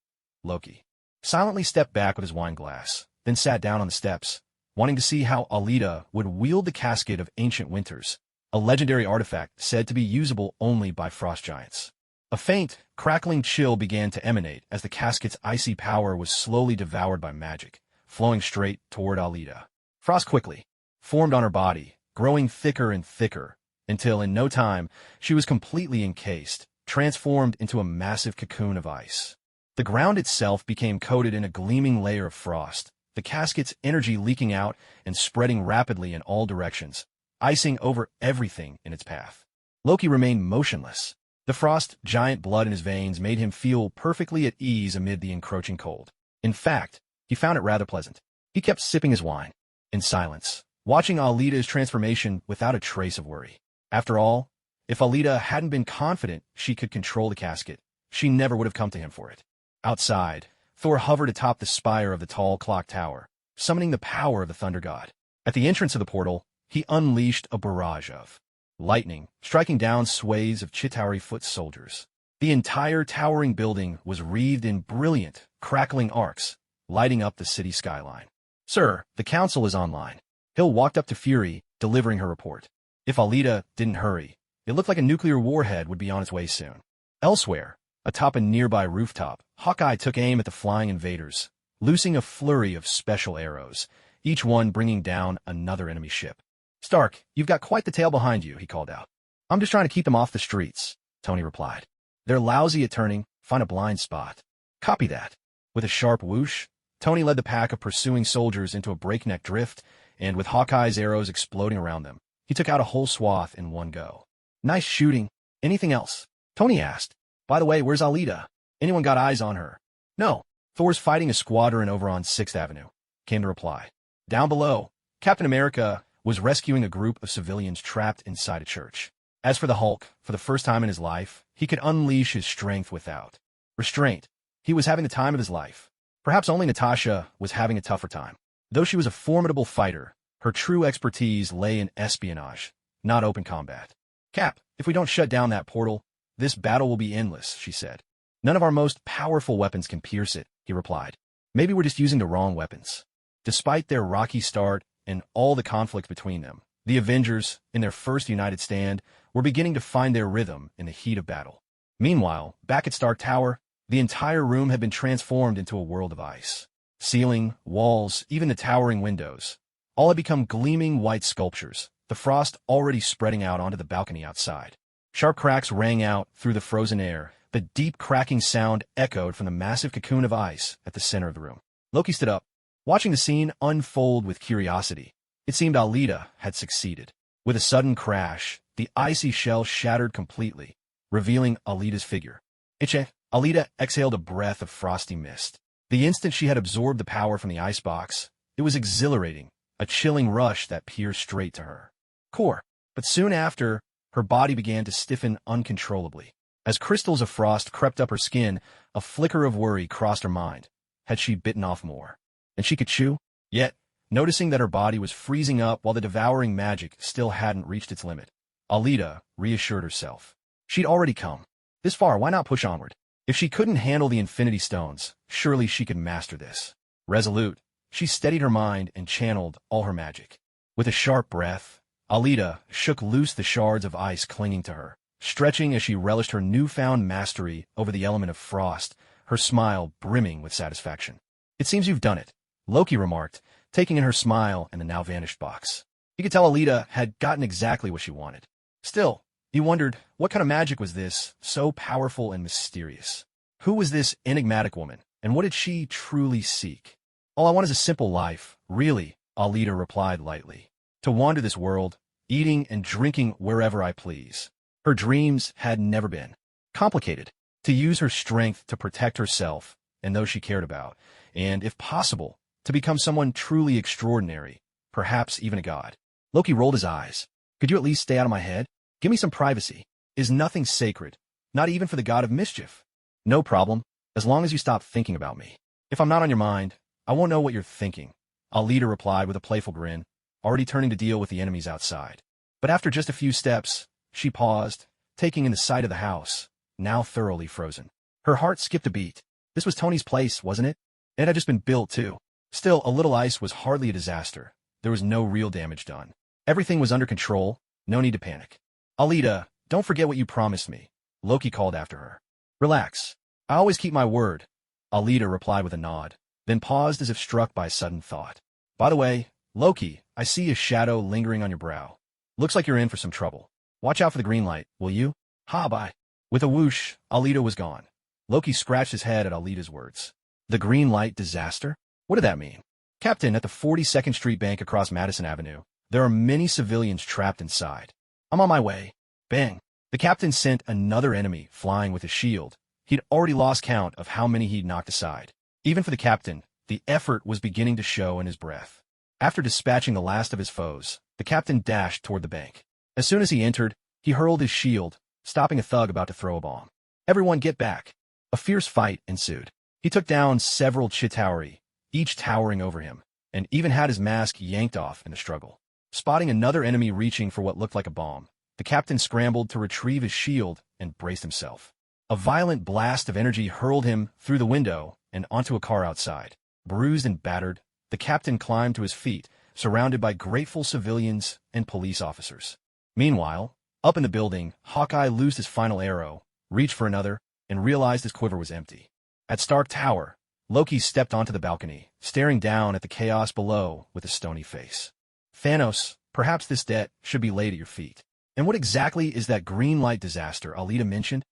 Loki silently stepped back with his wine glass, then sat down on the steps, wanting to see how Alita would wield the casket of ancient winters, a legendary artifact said to be usable only by frost giants. A faint, crackling chill began to emanate as the casket's icy power was slowly devoured by magic, flowing straight toward Alita. Frost quickly formed on her body, growing thicker and thicker, until in no time she was completely encased, transformed into a massive cocoon of ice. The ground itself became coated in a gleaming layer of frost, the casket's energy leaking out and spreading rapidly in all directions, icing over everything in its path. Loki remained motionless. The frost giant blood in his veins made him feel perfectly at ease amid the encroaching cold. In fact, he found it rather pleasant. He kept sipping his wine, in silence, watching Alita's transformation without a trace of worry. After all, if Alita hadn't been confident she could control the casket, she never would have come to him for it. Outside, Thor hovered atop the spire of the tall clock tower, summoning the power of the thunder god. At the entrance of the portal, he unleashed a barrage of lightning, striking down swathes of Chitauri foot soldiers. The entire towering building was wreathed in brilliant, crackling arcs, lighting up the city skyline. Sir, the council is online. Hill walked up to Fury, delivering her report. If Alita didn't hurry, it looked like a nuclear warhead would be on its way soon. Elsewhere, atop a nearby rooftop, Hawkeye took aim at the flying invaders, loosing a flurry of special arrows, each one bringing down another enemy ship. Stark, you've got quite the tail behind you, he called out. I'm just trying to keep them off the streets, Tony replied. They're lousy at turning, find a blind spot. Copy that. With a sharp whoosh, Tony led the pack of pursuing soldiers into a breakneck drift, and with Hawkeye's arrows exploding around them, he took out a whole swath in one go. Nice shooting. Anything else? Tony asked. By the way, where's Alita? Anyone got eyes on her? No. Thor's fighting a squadron over on 6th Avenue, came the reply. Down below, Captain America was rescuing a group of civilians trapped inside a church. As for the Hulk, for the first time in his life, he could unleash his strength without restraint. He was having the time of his life. Perhaps only Natasha was having a tougher time. Though she was a formidable fighter, her true expertise lay in espionage, not open combat. Cap, if we don't shut down that portal, this battle will be endless, she said. None of our most powerful weapons can pierce it, he replied. Maybe we're just using the wrong weapons. Despite their rocky start and all the conflict between them, the Avengers, in their first united stand, were beginning to find their rhythm in the heat of battle. Meanwhile, back at Stark Tower, the entire room had been transformed into a world of ice. Ceiling, walls, even the towering windows, all had become gleaming white sculptures, the frost already spreading out onto the balcony outside. Sharp cracks rang out through the frozen air. The deep cracking sound echoed from the massive cocoon of ice at the center of the room. Loki stood up, watching the scene unfold with curiosity. It seemed Alita had succeeded. With a sudden crash, the icy shell shattered completely, revealing Alita's figure. Alita exhaled a breath of frosty mist. The instant she had absorbed the power from the icebox, it was exhilarating, a chilling rush that pierced straight to her core. But soon after, her body began to stiffen uncontrollably. As crystals of frost crept up her skin, a flicker of worry crossed her mind. Had she bitten off more than she could chew? Yet, noticing that her body was freezing up while the devouring magic still hadn't reached its limit, Alita reassured herself. She'd already come this far, why not push onward? If she couldn't handle the Infinity Stones, surely she could master this. Resolute, she steadied her mind and channeled all her magic. With a sharp breath, Alita shook loose the shards of ice clinging to her, stretching as she relished her newfound mastery over the element of frost, her smile brimming with satisfaction. It seems you've done it, Loki remarked, taking in her smile and the now-vanished box. He could tell Alita had gotten exactly what she wanted. Still, he wondered, what kind of magic was this, so powerful and mysterious? Who was this enigmatic woman, and what did she truly seek? All I want is a simple life, really, Alita replied lightly. To wander this world, eating and drinking wherever I please. Her dreams had never been complicated. To use her strength to protect herself and those she cared about, and, if possible, to become someone truly extraordinary, perhaps even a god. Loki rolled his eyes. Could you at least stay out of my head? Give me some privacy. Is nothing sacred, not even for the god of mischief? No problem, as long as you stop thinking about me. If I'm not on your mind, I won't know what you're thinking, Alita replied with a playful grin, already turning to deal with the enemies outside. But after just a few steps, she paused, taking in the sight of the house, now thoroughly frozen. Her heart skipped a beat. This was Tony's place, wasn't it? It had just been built, too. Still, a little ice was hardly a disaster. There was no real damage done. Everything was under control, no need to panic. Alita, don't forget what you promised me, Loki called after her. Relax. I always keep my word, Alita replied with a nod, then paused as if struck by a sudden thought. By the way, Loki, I see a shadow lingering on your brow. Looks like you're in for some trouble. Watch out for the green light, will you? Ha, bye. With a whoosh, Alita was gone. Loki scratched his head at Alita's words. The green light disaster? What did that mean? Captain, at the 42nd Street Bank across Madison Avenue, there are many civilians trapped inside. I'm on my way. Bang. The captain sent another enemy flying with a shield. He'd already lost count of how many he'd knocked aside. Even for the captain, the effort was beginning to show in his breath. After dispatching the last of his foes, the captain dashed toward the bank. As soon as he entered, he hurled his shield, stopping a thug about to throw a bomb. Everyone get back. A fierce fight ensued. He took down several Chitauri, each towering over him, and even had his mask yanked off in the struggle. Spotting another enemy reaching for what looked like a bomb, the captain scrambled to retrieve his shield and braced himself. A violent blast of energy hurled him through the window and onto a car outside. Bruised and battered, the captain climbed to his feet, surrounded by grateful civilians and police officers. Meanwhile, up in the building, Hawkeye loosed his final arrow, reached for another, and realized his quiver was empty. At Stark Tower, Loki stepped onto the balcony, staring down at the chaos below with a stony face. Thanos, perhaps this debt should be laid at your feet. And what exactly is that green light disaster Alita mentioned?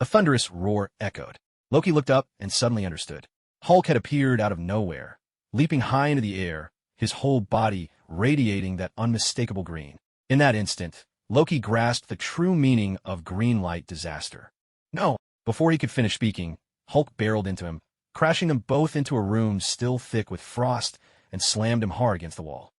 A thunderous roar echoed. Loki looked up and suddenly understood. Hulk had appeared out of nowhere, leaping high into the air, his whole body radiating that unmistakable green. In that instant, Loki grasped the true meaning of green light disaster. No! Before he could finish speaking, Hulk barreled into him, crashing them both into a room still thick with frost, and slammed him hard against the wall.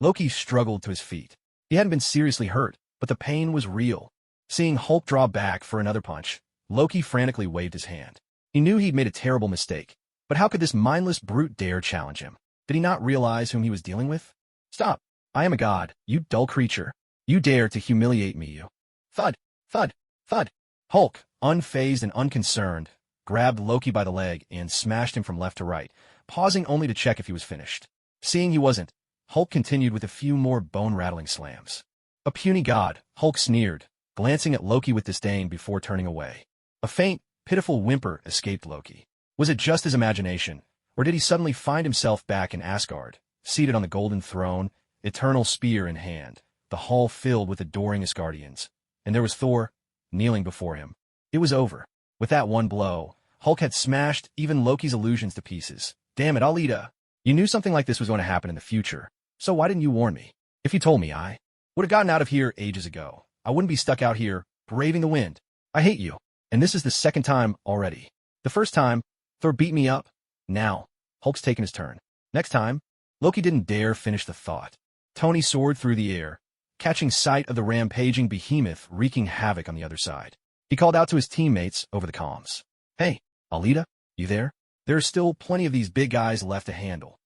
Loki struggled to his feet. He hadn't been seriously hurt, but the pain was real. Seeing Hulk draw back for another punch, Loki frantically waved his hand. He knew he'd made a terrible mistake, but how could this mindless brute dare challenge him? Did he not realize whom he was dealing with? Stop! I am a god, you dull creature. You dare to humiliate me, you. Thud! Thud! Thud! Hulk, unfazed and unconcerned, grabbed Loki by the leg and smashed him from left to right, pausing only to check if he was finished. Seeing he wasn't, Hulk continued with a few more bone-rattling slams. A puny god, Hulk sneered, glancing at Loki with disdain before turning away. A faint, pitiful whimper escaped Loki. Was it just his imagination, Or did he suddenly find himself back in Asgard, seated on the golden throne, eternal spear in hand, the hall filled with adoring Asgardians? And there was Thor, kneeling before him. It was over. With that one blow, Hulk had smashed even Loki's illusions to pieces. Damn it, Alita. You knew something like this was going to happen in the future. So why didn't you warn me? If you told me, I would have gotten out of here ages ago. I wouldn't be stuck out here, braving the wind. I hate you. And this is the second time already. The first time, Thor beat me up. Now, Hulk's taken his turn. Next time, Loki didn't dare finish the thought. Tony soared through the air, catching sight of the rampaging behemoth wreaking havoc on the other side. He called out to his teammates over the comms. Hey, Alita, you there? There are still plenty of these big guys left to handle.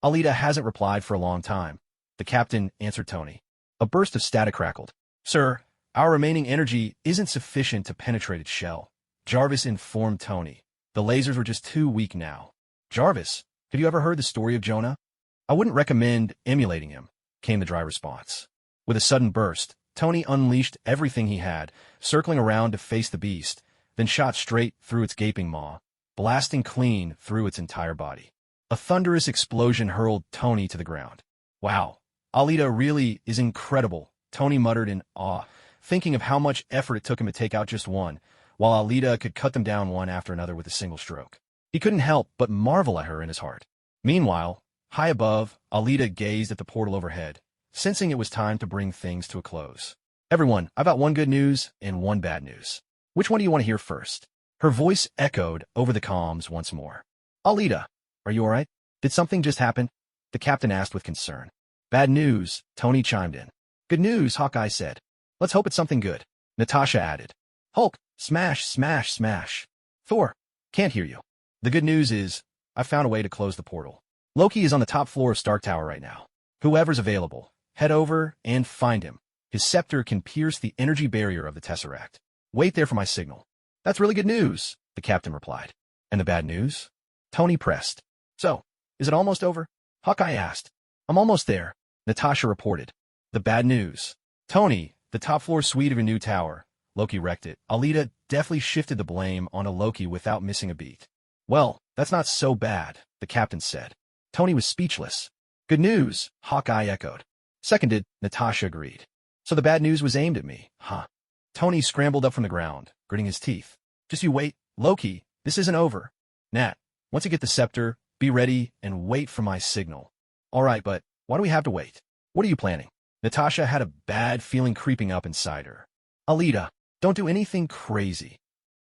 Alita hasn't replied for a long time. The captain answered Tony. A burst of static crackled. Sir, our remaining energy isn't sufficient to penetrate its shell. Jarvis informed Tony. The lasers were just too weak now. Jarvis, have you ever heard the story of Jonah? I wouldn't recommend emulating him, came the dry response. With a sudden burst, Tony unleashed everything he had, circling around to face the beast, then shot straight through its gaping maw, blasting clean through its entire body. A thunderous explosion hurled Tony to the ground. Wow, Alita really is incredible, Tony muttered in awe, thinking of how much effort it took him to take out just one, while Alita could cut them down one after another with a single stroke. He couldn't help but marvel at her in his heart. Meanwhile, high above, Alita gazed at the portal overhead, sensing it was time to bring things to a close. Everyone, I've got one good news and one bad news. Which one do you want to hear first? Her voice echoed over the comms once more. Alita, are you all right? Did something just happen? The captain asked with concern. Bad news, Tony chimed in. Good news, Hawkeye said. Let's hope it's something good, Natasha added. Hulk, smash, smash, smash. Thor, can't hear you. The good news is, I found a way to close the portal. Loki is on the top floor of Stark Tower right now. Whoever's available, head over and find him. His scepter can pierce the energy barrier of the Tesseract. Wait there for my signal. That's really good news, the captain replied. And the bad news? Tony pressed. So, is it almost over? Hawkeye asked. I'm almost there, Natasha reported. The bad news. Tony, the top floor suite of your new tower. Loki wrecked it. Alita deftly shifted the blame onto Loki without missing a beat. Well, that's not so bad, the captain said. Tony was speechless. Good news, Hawkeye echoed. Seconded, Natasha agreed. So the bad news was aimed at me, huh? Tony scrambled up from the ground, gritting his teeth. Just you wait, Loki, this isn't over. Nat, once you get the scepter, be ready and wait for my signal. All right, but why do we have to wait? What are you planning? Natasha had a bad feeling creeping up inside her. Alita, don't do anything crazy.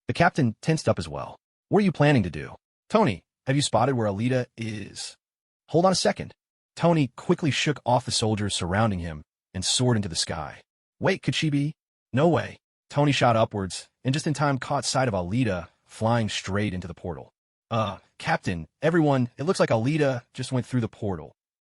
The captain tensed up as well. What are you planning to do? Tony, have you spotted where Alita is? Hold on a second. Tony quickly shook off the soldiers surrounding him and soared into the sky. Wait, could she be? No way. Tony shot upwards and just in time caught sight of Alita flying straight into the portal. Captain, everyone, it looks like Alita just went through the portal.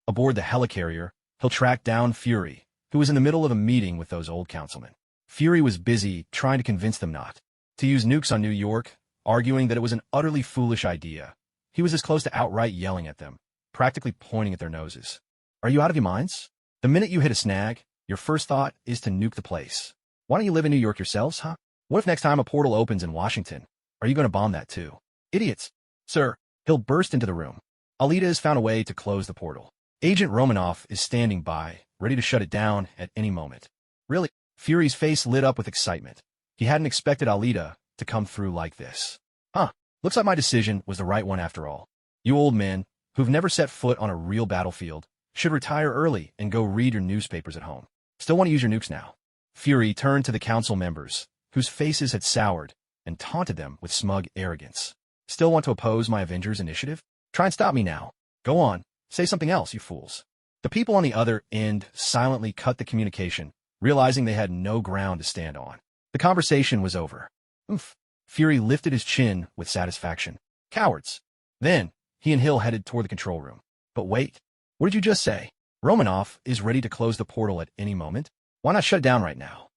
Aboard the helicarrier, he'll track down Fury, who was in the middle of a meeting with those old councilmen. Fury was busy trying to convince them not to use nukes on New York, arguing that it was an utterly foolish idea. He was as close to outright yelling at them, practically pointing at their noses. Are you out of your minds? The minute you hit a snag, your first thought is to nuke the place. Why don't you live in New York yourselves, huh? What if next time a portal opens in Washington? Are you going to bomb that too? Idiots. Sir, he'll burst into the room. Alita has found a way to close the portal. Agent Romanoff is standing by, ready to shut it down at any moment. Really? Fury's face lit up with excitement. He hadn't expected Alita to come through like this. Huh, looks like my decision was the right one after all. You old men, who've never set foot on a real battlefield, should retire early and go read your newspapers at home. Still want to use your nukes now. Fury turned to the council members, whose faces had soured, and taunted them with smug arrogance. Still want to oppose my Avengers initiative? Try and stop me now. Go on, say something else, you fools. The people on the other end silently cut the communication, realizing they had no ground to stand on. The conversation was over. Oof. Fury lifted his chin with satisfaction. Cowards. Then, he and Hill headed toward the control room. But wait, what did you just say? Romanoff is ready to close the portal at any moment? Why not shut it down right now?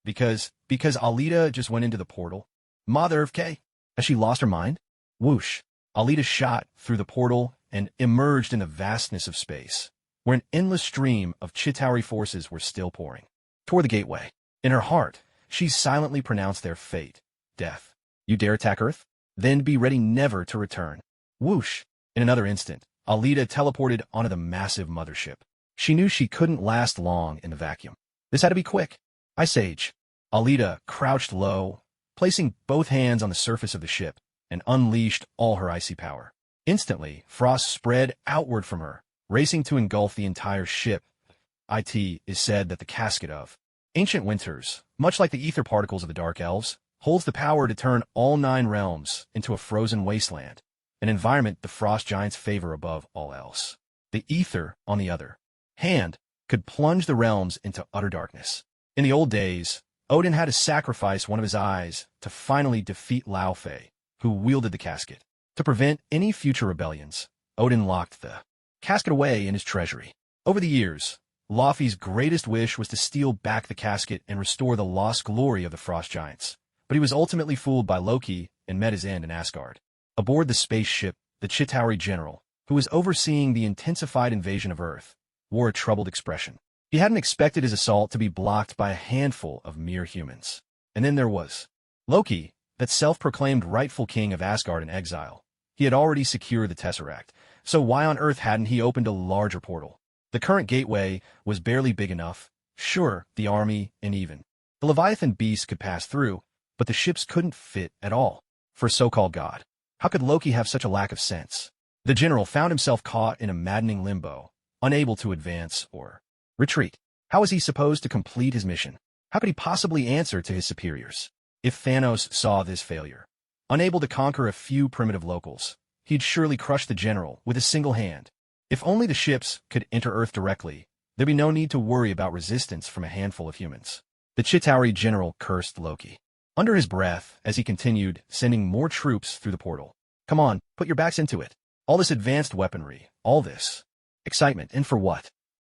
Because Alita just went into the portal? Mother of K. Has she lost her mind? Whoosh. Alita shot through the portal and emerged in the vastness of space, where an endless stream of Chitauri forces were still pouring toward the gateway. In her heart, she silently pronounced their fate, death. You dare attack Earth? Then be ready never to return. Whoosh. In another instant, Alita teleported onto the massive mothership. She knew she couldn't last long in the vacuum. This had to be quick. Ice Age. Alita crouched low, placing both hands on the surface of the ship, and unleashed all her icy power. Instantly, frost spread outward from her, racing to engulf the entire ship. It is said that the casket of ancient winters, much like the ether particles of the Dark Elves, holds the power to turn all 9 realms into a frozen wasteland, an environment the frost giants favor above all else. The ether, on the other hand, could plunge the realms into utter darkness. In the old days, Odin had to sacrifice one of his eyes to finally defeat Laufey, who wielded the casket. To prevent any future rebellions, Odin locked the casket away in his treasury. Over the years, Laufey's greatest wish was to steal back the casket and restore the lost glory of the frost giants. But he was ultimately fooled by Loki and met his end in Asgard. Aboard the spaceship, the Chitauri general, who was overseeing the intensified invasion of Earth, wore a troubled expression. He hadn't expected his assault to be blocked by a handful of mere humans. And then there was Loki, that self-proclaimed rightful king of Asgard in exile. He had already secured the Tesseract, so why on earth hadn't he opened a larger portal? The current gateway was barely big enough. Sure, the army and even the Leviathan beast could pass through, but the ships couldn't fit at all. For a so-called god, how could Loki have such a lack of sense? The general found himself caught in a maddening limbo, unable to advance or retreat. How was he supposed to complete his mission? How could he possibly answer to his superiors? If Thanos saw this failure, unable to conquer a few primitive locals, he'd surely crush the general with a single hand. If only the ships could enter Earth directly, there'd be no need to worry about resistance from a handful of humans. The Chitauri general cursed Loki under his breath as he continued sending more troops through the portal. Come on, put your backs into it. All this advanced weaponry, all this excitement, and for what?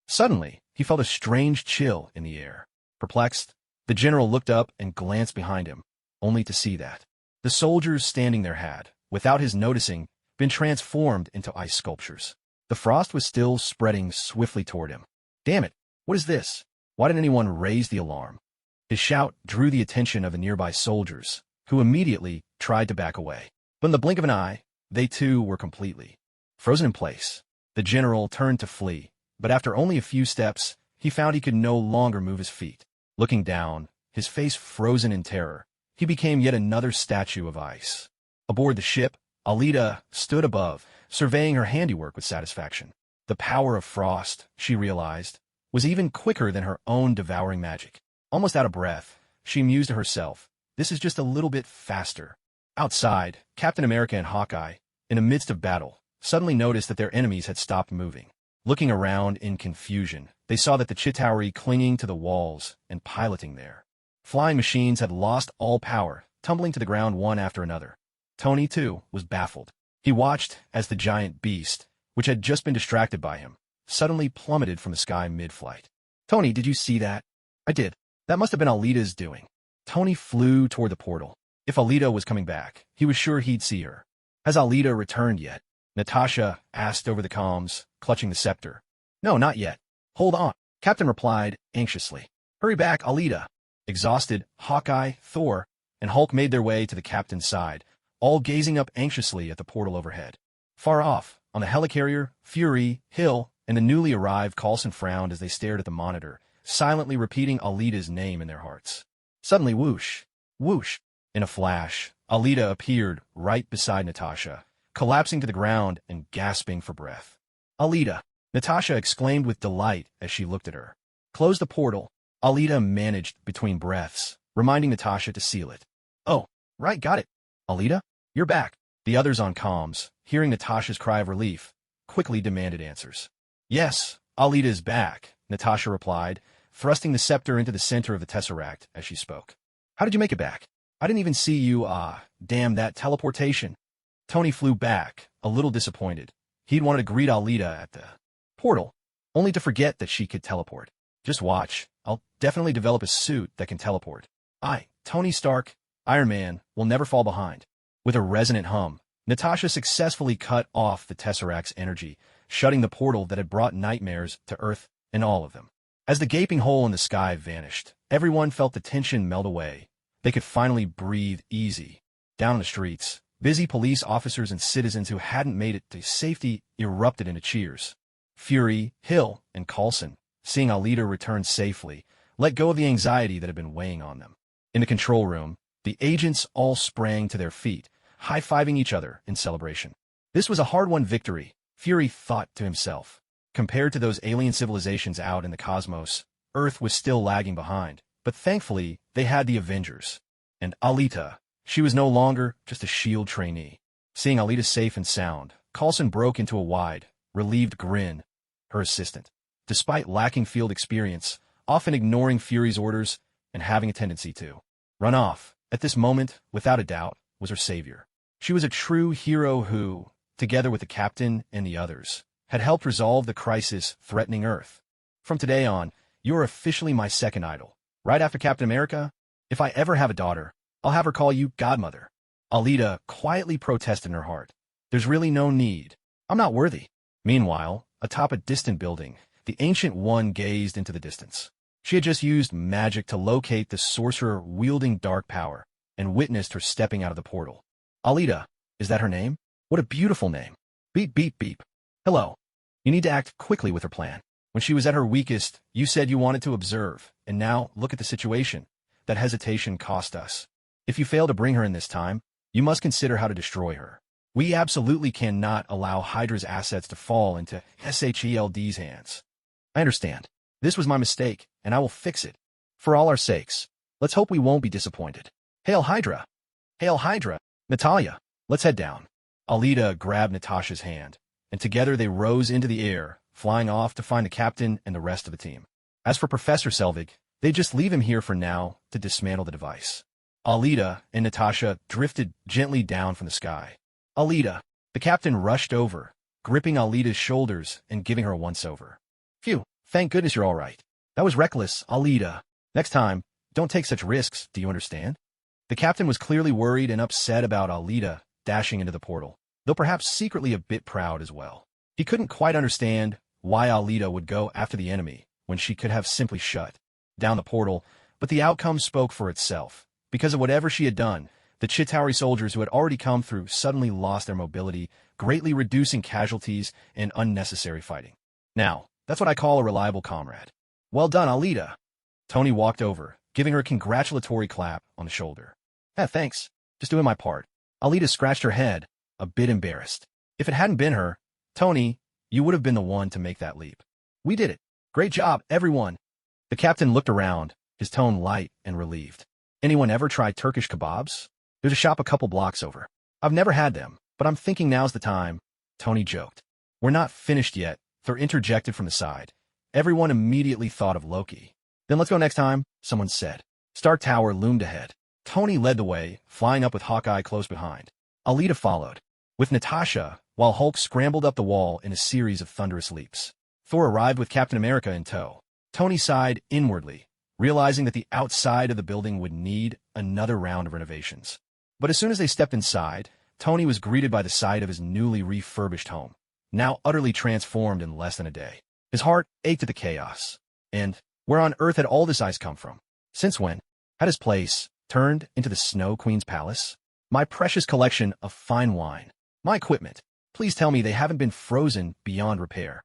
Suddenly, he felt a strange chill in the air. Perplexed, the general looked up and glanced behind him, only to see that the soldiers standing there had, without his noticing, been transformed into ice sculptures. The frost was still spreading swiftly toward him. Damn it, what is this? Why didn't anyone raise the alarm? His shout drew the attention of the nearby soldiers, who immediately tried to back away. But in the blink of an eye, they too were completely frozen in place. The general turned to flee, but after only a few steps, he found he could no longer move his feet. Looking down, his face frozen in terror, he became yet another statue of ice. Aboard the ship, Alita stood above, surveying her handiwork with satisfaction. The power of frost, she realized, was even quicker than her own devouring magic. Almost out of breath, she mused to herself, this is just a little bit faster. Outside, Captain America and Hawkeye, in the midst of battle, suddenly noticed that their enemies had stopped moving. Looking around in confusion, they saw that the Chitauri clinging to the walls and piloting their flying machines had lost all power, tumbling to the ground one after another. Tony, too, was baffled. He watched as the giant beast, which had just been distracted by him, suddenly plummeted from the sky mid-flight. Tony, did you see that? I did. That must have been Alita's doing. Tony flew toward the portal. If Alita was coming back, he was sure he'd see her. Has Alita returned yet? Natasha asked over the comms, clutching the scepter. No, not yet. Hold on, Captain replied anxiously. Hurry back, Alita. Exhausted, Hawkeye, Thor, and Hulk made their way to the captain's side, all gazing up anxiously at the portal overhead. Far off, on the helicarrier, Fury, Hill, and the newly arrived Coulson frowned as they stared at the monitor, silently repeating Alita's name in their hearts. Suddenly, whoosh, whoosh. In a flash, Alita appeared right beside Natasha, collapsing to the ground and gasping for breath. Alita, Natasha exclaimed with delight as she looked at her. Close the portal, Alita managed between breaths, reminding Natasha to seal it. Oh, right, got it. Alita, you're back. The others on comms, hearing Natasha's cry of relief, quickly demanded answers. Yes, Alita is back, Natasha replied, thrusting the scepter into the center of the Tesseract as she spoke. How did you make it back? I didn't even see you, damn that teleportation. Tony flew back, a little disappointed. He'd wanted to greet Alita at the portal, only to forget that she could teleport. Just watch, I'll definitely develop a suit that can teleport. Tony Stark, Iron Man, will never fall behind. With a resonant hum, Natasha successfully cut off the Tesseract's energy, shutting the portal that had brought nightmares to Earth and all of them. As the gaping hole in the sky vanished, everyone felt the tension melt away. They could finally breathe easy. Down the streets, Busy police officers and citizens who hadn't made it to safety erupted into cheers. Fury, Hill, and Coulson, seeing Alita return safely, let go of the anxiety that had been weighing on them. In the control room, the agents all sprang to their feet, high-fiving each other in celebration. This was a hard-won victory, Fury thought to himself. Compared to those alien civilizations out in the cosmos, Earth was still lagging behind, but thankfully they had the Avengers. And Alita, she was no longer just a S.H.I.E.L.D. trainee. Seeing Alita safe and sound, Coulson broke into a wide, relieved grin. Her assistant, despite lacking field experience, often ignoring Fury's orders and having a tendency to run off, at this moment, without a doubt, was her savior. She was a true hero who, together with the captain and the others, had helped resolve the crisis threatening Earth. From today on, you're officially my second idol. Right after Captain America, if I ever have a daughter, I'll have her call you Godmother. Alita quietly protested in her heart. There's really no need. I'm not worthy. Meanwhile, atop a distant building, the Ancient One gazed into the distance. She had just used magic to locate the sorcerer wielding dark power, and witnessed her stepping out of the portal. Alita, is that her name? What a beautiful name. Beep, beep, beep. Hello. You need to act quickly with her plan. When she was at her weakest, you said you wanted to observe, and now, look at the situation. That hesitation cost us. If you fail to bring her in this time, you must consider how to destroy her. We absolutely cannot allow Hydra's assets to fall into SHIELD's hands. I understand. This was my mistake, and I will fix it. For all our sakes, let's hope we won't be disappointed. Hail Hydra! Hail Hydra! Natalia, let's head down. Alita grabbed Natasha's hand, and together they rose into the air, flying off to find the captain and the rest of the team. As for Professor Selvig, they'd just leave him here for now to dismantle the device. Alita and Natasha drifted gently down from the sky. Alita, the captain rushed over, gripping Alita's shoulders and giving her a once-over. Phew, thank goodness you're all right. That was reckless, Alita. Next time, don't take such risks, do you understand? The captain was clearly worried and upset about Alita dashing into the portal, though perhaps secretly a bit proud as well. He couldn't quite understand why Alita would go after the enemy when she could have simply shut down the portal, but the outcome spoke for itself. Because of whatever she had done, the Chitauri soldiers who had already come through suddenly lost their mobility, greatly reducing casualties and unnecessary fighting. Now, that's what I call a reliable comrade. Well done, Alita. Tony walked over, giving her a congratulatory clap on the shoulder. Thanks. Just doing my part. Alita scratched her head, a bit embarrassed. If it hadn't been her, Tony, you would have been the one to make that leap. We did it. Great job, everyone. The captain looked around, his tone light and relieved. Anyone ever tried Turkish kebabs? There's a shop a couple blocks over. I've never had them, but I'm thinking now's the time. Tony joked. We're not finished yet, Thor interjected from the side. Everyone immediately thought of Loki. Then let's go next time, someone said. Stark Tower loomed ahead. Tony led the way, flying up with Hawkeye close behind. Alita followed. With Natasha, while Hulk scrambled up the wall in a series of thunderous leaps. Thor arrived with Captain America in tow. Tony sighed inwardly, realizing that the outside of the building would need another round of renovations. But as soon as they stepped inside, Tony was greeted by the sight of his newly refurbished home, now utterly transformed in less than a day. His heart ached at the chaos. And where on earth had all this ice come from? Since when had his place turned into the Snow Queen's palace? My precious collection of fine wine. My equipment. Please tell me they haven't been frozen beyond repair.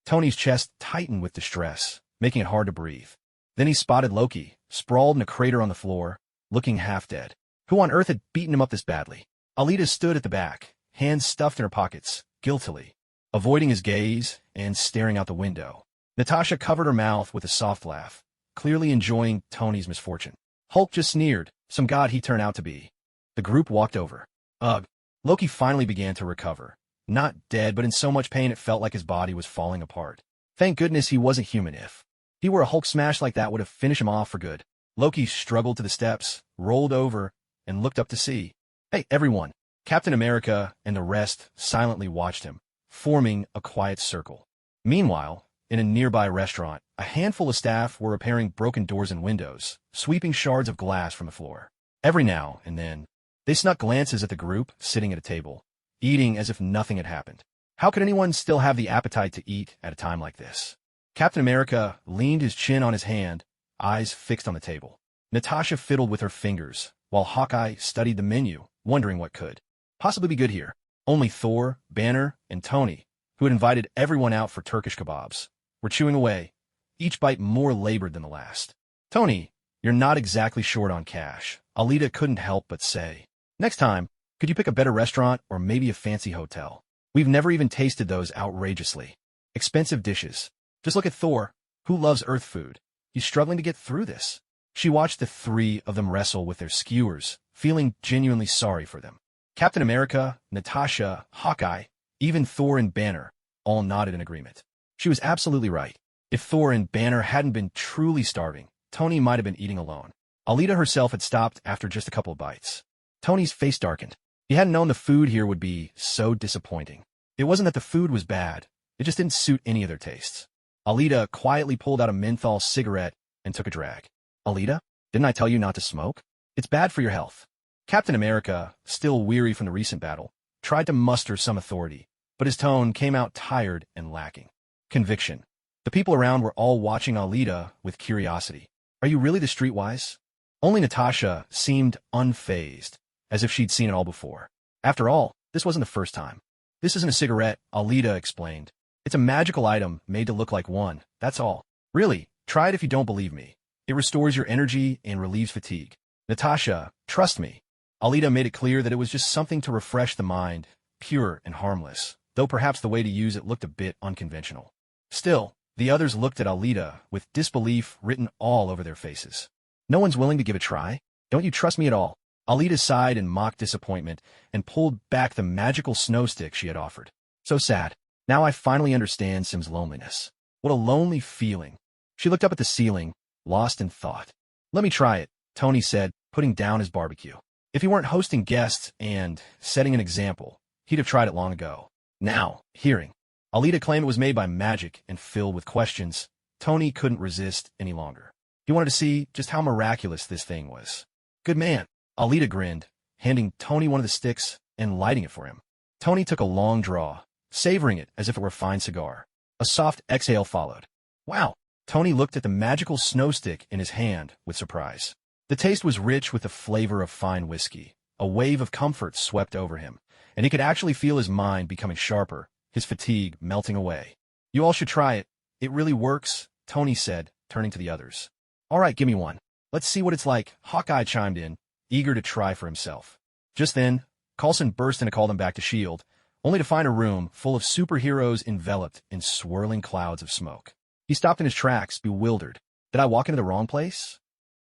Tony's chest tightened with distress, making it hard to breathe. Then he spotted Loki, sprawled in a crater on the floor, looking half dead. Who on earth had beaten him up this badly? Alita stood at the back, hands stuffed in her pockets, guiltily, avoiding his gaze and staring out the window. Natasha covered her mouth with a soft laugh, clearly enjoying Tony's misfortune. Hulk just sneered, some god he turned out to be. The group walked over. Ugh. Loki finally began to recover. Not dead, but in so much pain it felt like his body was falling apart. Thank goodness he wasn't human. If he were a Hulk smash like that would have finished him off for good. Loki struggled to the steps, rolled over, and looked up to see. Hey, everyone. Captain America and the rest silently watched him, forming a quiet circle. Meanwhile, in a nearby restaurant, a handful of staff were repairing broken doors and windows, sweeping shards of glass from the floor. Every now and then, they snuck glances at the group sitting at a table, eating as if nothing had happened. How could anyone still have the appetite to eat at a time like this? Captain America leaned his chin on his hand, eyes fixed on the table. Natasha fiddled with her fingers, while Hawkeye studied the menu, wondering what could possibly be good here. Only Thor, Banner, and Tony, who had invited everyone out for Turkish kebabs, were chewing away, each bite more labored than the last. Tony, you're not exactly short on cash, Alita couldn't help but say. Next time, could you pick a better restaurant or maybe a fancy hotel? We've never even tasted those outrageously expensive dishes. Just look at Thor, who loves Earth food. He's struggling to get through this. She watched the three of them wrestle with their skewers, feeling genuinely sorry for them. Captain America, Natasha, Hawkeye, even Thor and Banner, all nodded in agreement. She was absolutely right. If Thor and Banner hadn't been truly starving, Tony might have been eating alone. Alita herself had stopped after just a couple of bites. Tony's face darkened. He hadn't known the food here would be so disappointing. It wasn't that the food was bad. It just didn't suit any of their tastes. Alita quietly pulled out a menthol cigarette and took a drag. Alita, didn't I tell you not to smoke? It's bad for your health. Captain America, still weary from the recent battle, tried to muster some authority, but his tone came out tired and lacking conviction. The people around were all watching Alita with curiosity. Are you really the streetwise? Only Natasha seemed unfazed, as if she'd seen it all before. After all, this wasn't the first time. This isn't a cigarette, Alita explained. It's a magical item made to look like one, that's all. Really, try it if you don't believe me. It restores your energy and relieves fatigue. Natasha, trust me. Alita made it clear that it was just something to refresh the mind, pure and harmless, though perhaps the way to use it looked a bit unconventional. Still, the others looked at Alita with disbelief written all over their faces. No one's willing to give it a try? Don't you trust me at all? Alita sighed in mock disappointment and pulled back the magical snow stick she had offered. So sad. Now I finally understand Sim's loneliness. What a lonely feeling. She looked up at the ceiling, lost in thought. Let me try it, Tony said, putting down his barbecue. If he weren't hosting guests and setting an example, he'd have tried it long ago. Now, hearing Alita claim it was made by magic and filled with questions, Tony couldn't resist any longer. He wanted to see just how miraculous this thing was. Good man, Alita grinned, handing Tony one of the sticks and lighting it for him. Tony took a long draw, savoring it as if it were a fine cigar. A soft exhale followed. Wow! Tony looked at the magical snow stick in his hand with surprise. The taste was rich with the flavor of fine whiskey. A wave of comfort swept over him, and he could actually feel his mind becoming sharper, his fatigue melting away. You all should try it. It really works, Tony said, turning to the others. All right, give me one. Let's see what it's like, Hawkeye chimed in, eager to try for himself. Just then, Coulson burst in to call them back to S.H.I.E.L.D., only to find a room full of superheroes enveloped in swirling clouds of smoke. He stopped in his tracks, bewildered. Did I walk into the wrong place?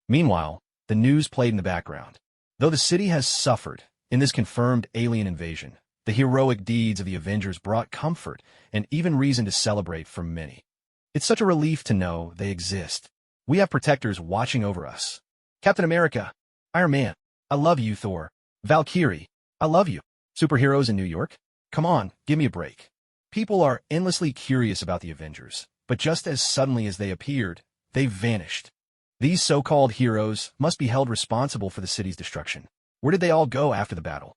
Meanwhile, the news played in the background. Though the city has suffered in this confirmed alien invasion, the heroic deeds of the Avengers brought comfort and even reason to celebrate for many. It's such a relief to know they exist. We have protectors watching over us. Captain America, Iron Man, I love you, Thor. Valkyrie, I love you. Superheroes in New York? Come on, give me a break. People are endlessly curious about the Avengers, but just as suddenly as they appeared, they vanished. These so-called heroes must be held responsible for the city's destruction. Where did they all go after the battle?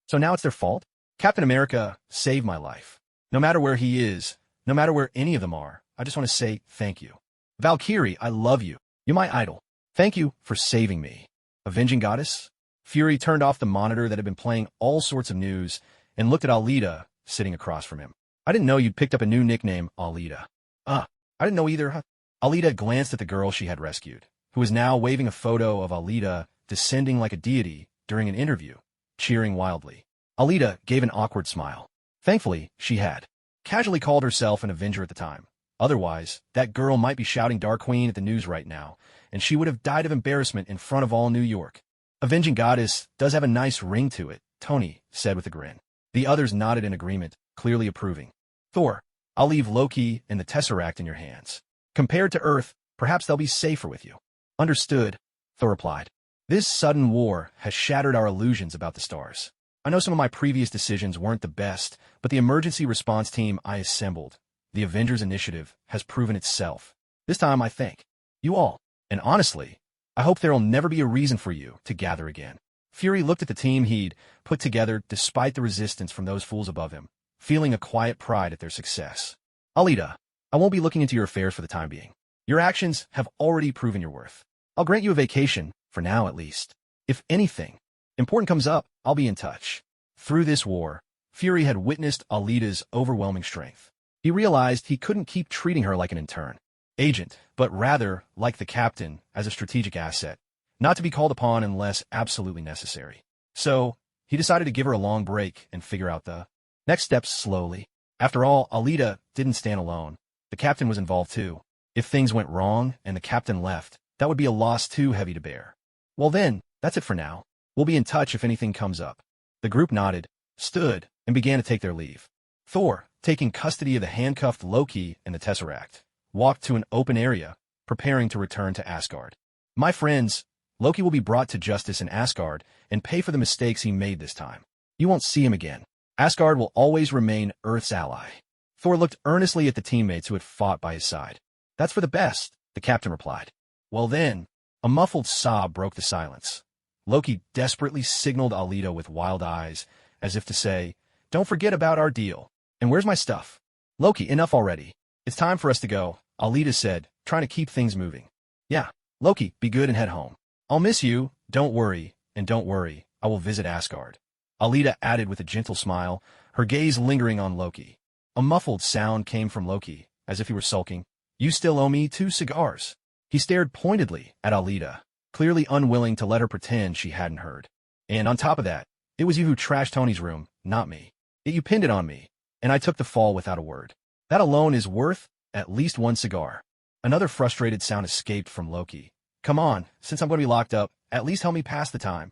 So now it's their fault? Captain America saved my life. No matter where he is, no matter where any of them are, I just want to say thank you. Valkyrie, I love you. You're my idol. Thank you for saving me. Avenging Goddess? Fury turned off the monitor that had been playing all sorts of news and looked at Alita sitting across from him. I didn't know you'd picked up a new nickname, Alita. I didn't know either, huh? Alita glanced at the girl she had rescued, who was now waving a photo of Alita descending like a deity during an interview, cheering wildly. Alita gave an awkward smile. Thankfully, she had casually called herself an Avenger at the time. Otherwise, that girl might be shouting Dark Queen at the news right now, and she would have died of embarrassment in front of all New York. Avenging Goddess does have a nice ring to it, Tony said with a grin. The others nodded in agreement, clearly approving. Thor, I'll leave Loki and the Tesseract in your hands. Compared to Earth, perhaps they'll be safer with you. Understood, Thor replied. This sudden war has shattered our illusions about the stars. I know some of my previous decisions weren't the best, but the emergency response team I assembled, the Avengers Initiative, has proven itself. This time, I thank you all. And honestly, I hope there'll never be a reason for you to gather again. Fury looked at the team he'd put together despite the resistance from those fools above him, feeling a quiet pride at their success. Alita, I won't be looking into your affairs for the time being. Your actions have already proven your worth. I'll grant you a vacation, for now at least. If anything important comes up, I'll be in touch. Through this war, Fury had witnessed Alita's overwhelming strength. He realized he couldn't keep treating her like an intern, agent, but rather, like the captain, as a strategic asset, not to be called upon unless absolutely necessary. So, he decided to give her a long break and figure out the next steps slowly. After all, Alita didn't stand alone. The captain was involved too. If things went wrong and the captain left, that would be a loss too heavy to bear. Well then, that's it for now. We'll be in touch if anything comes up. The group nodded, stood, and began to take their leave. Thor, taking custody of the handcuffed Loki and the Tesseract, walked to an open area, preparing to return to Asgard. My friends, Loki will be brought to justice in Asgard and pay for the mistakes he made this time. You won't see him again. Asgard will always remain Earth's ally. Thor looked earnestly at the teammates who had fought by his side. That's for the best, the captain replied. Well then, a muffled sob broke the silence. Loki desperately signaled Alita with wild eyes, as if to say, "Don't forget about our deal. And where's my stuff?" "Loki, enough already. It's time for us to go," Alita said, trying to keep things moving. "Yeah, Loki, be good and head home. I'll miss you, don't worry, and don't worry, I will visit Asgard." Alita added with a gentle smile, her gaze lingering on Loki. A muffled sound came from Loki, as if he were sulking. "You still owe me 2 cigars." He stared pointedly at Alita, clearly unwilling to let her pretend she hadn't heard. "And on top of that, it was you who trashed Tony's room, not me. Yet you pinned it on me, and I took the fall without a word. That alone is worth at least 1 cigar." Another frustrated sound escaped from Loki. "Come on, since I'm going to be locked up, at least help me pass the time."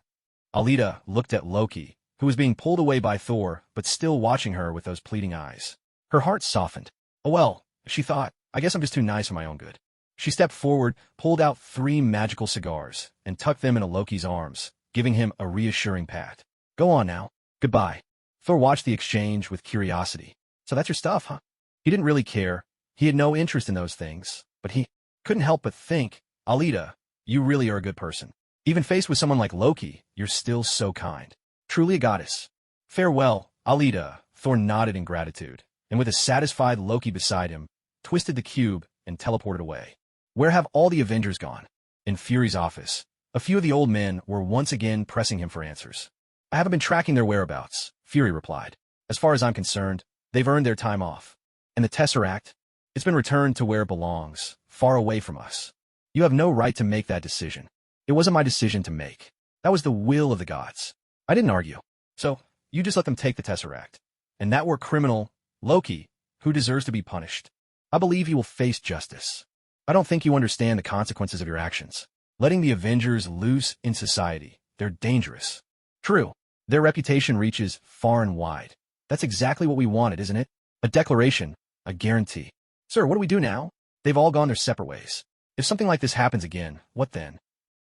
Alita looked at Loki, who was being pulled away by Thor, but still watching her with those pleading eyes. Her heart softened. "Oh well," she thought, "I guess I'm just too nice for my own good." She stepped forward, pulled out 3 magical cigars, and tucked them into Loki's arms, giving him a reassuring pat. "Go on now. Goodbye." Thor watched the exchange with curiosity. "So that's your stuff, huh?" He didn't really care. He had no interest in those things, but he couldn't help but think, "Alita, you really are a good person. Even faced with someone like Loki, you're still so kind. Truly a goddess." "Farewell, Alita," Thor nodded in gratitude, and with a satisfied Loki beside him, twisted the cube and teleported away. Where have all the Avengers gone? In Fury's office, a few of the old men were once again pressing him for answers. "I haven't been tracking their whereabouts," Fury replied. "As far as I'm concerned, they've earned their time off. And the Tesseract? It's been returned to where it belongs, far away from us. You have no right to make that decision. It wasn't my decision to make. That was the will of the gods. I didn't argue. So, you just let them take the Tesseract. And that were criminal, Loki, who deserves to be punished. I believe he will face justice. I don't think you understand the consequences of your actions. Letting the Avengers loose in society, they're dangerous. True, their reputation reaches far and wide. That's exactly what we wanted, isn't it? A declaration, a guarantee. Sir, what do we do now? They've all gone their separate ways. If something like this happens again, what then?"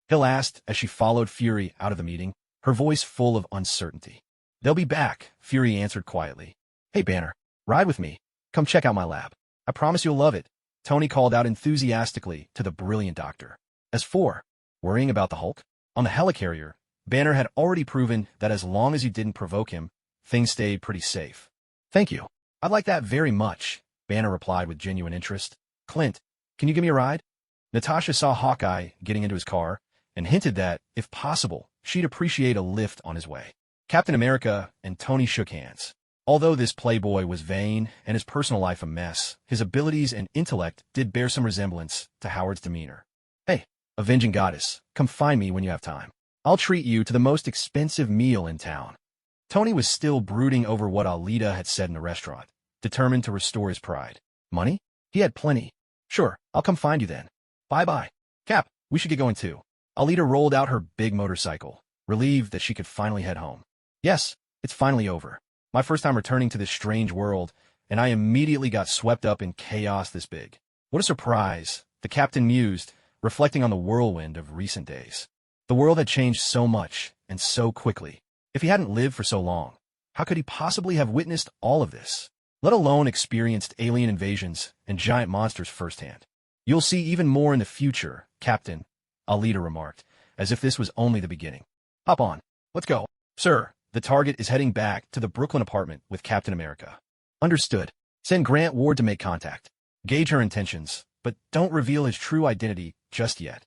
Hill asked as she followed Fury out of the meeting, her voice full of uncertainty. "They'll be back," Fury answered quietly. "Hey, Banner, ride with me. Come check out my lab. I promise you'll love it," Tony called out enthusiastically to the brilliant doctor. As for worrying about the Hulk, on the helicarrier, Banner had already proven that as long as you didn't provoke him, things stayed pretty safe. "Thank you. I'd like that very much," Banner replied with genuine interest. "Clint, can you give me a ride?" Natasha saw Hawkeye getting into his car and hinted that, if possible, she'd appreciate a lift on his way. Captain America and Tony shook hands. Although this playboy was vain and his personal life a mess, his abilities and intellect did bear some resemblance to Howard's demeanor. "Hey, avenging goddess, come find me when you have time. I'll treat you to the most expensive meal in town." Tony was still brooding over what Alita had said in the restaurant, determined to restore his pride. Money? He had plenty. "Sure, I'll come find you then. Bye-bye. Cap, we should get going too." Alita rolled out her big motorcycle, relieved that she could finally head home. "Yes, it's finally over. My first time returning to this strange world, and I immediately got swept up in chaos this big. What a surprise," the captain mused, reflecting on the whirlwind of recent days. The world had changed so much, and so quickly. If he hadn't lived for so long, how could he possibly have witnessed all of this, let alone experienced alien invasions and giant monsters firsthand? "You'll see even more in the future, Captain," Alita remarked, as if this was only the beginning. "Hop on. Let's go." "Sir, the target is heading back to the Brooklyn apartment with Captain America." "Understood. Send Grant Ward to make contact. Gauge her intentions, but don't reveal his true identity just yet."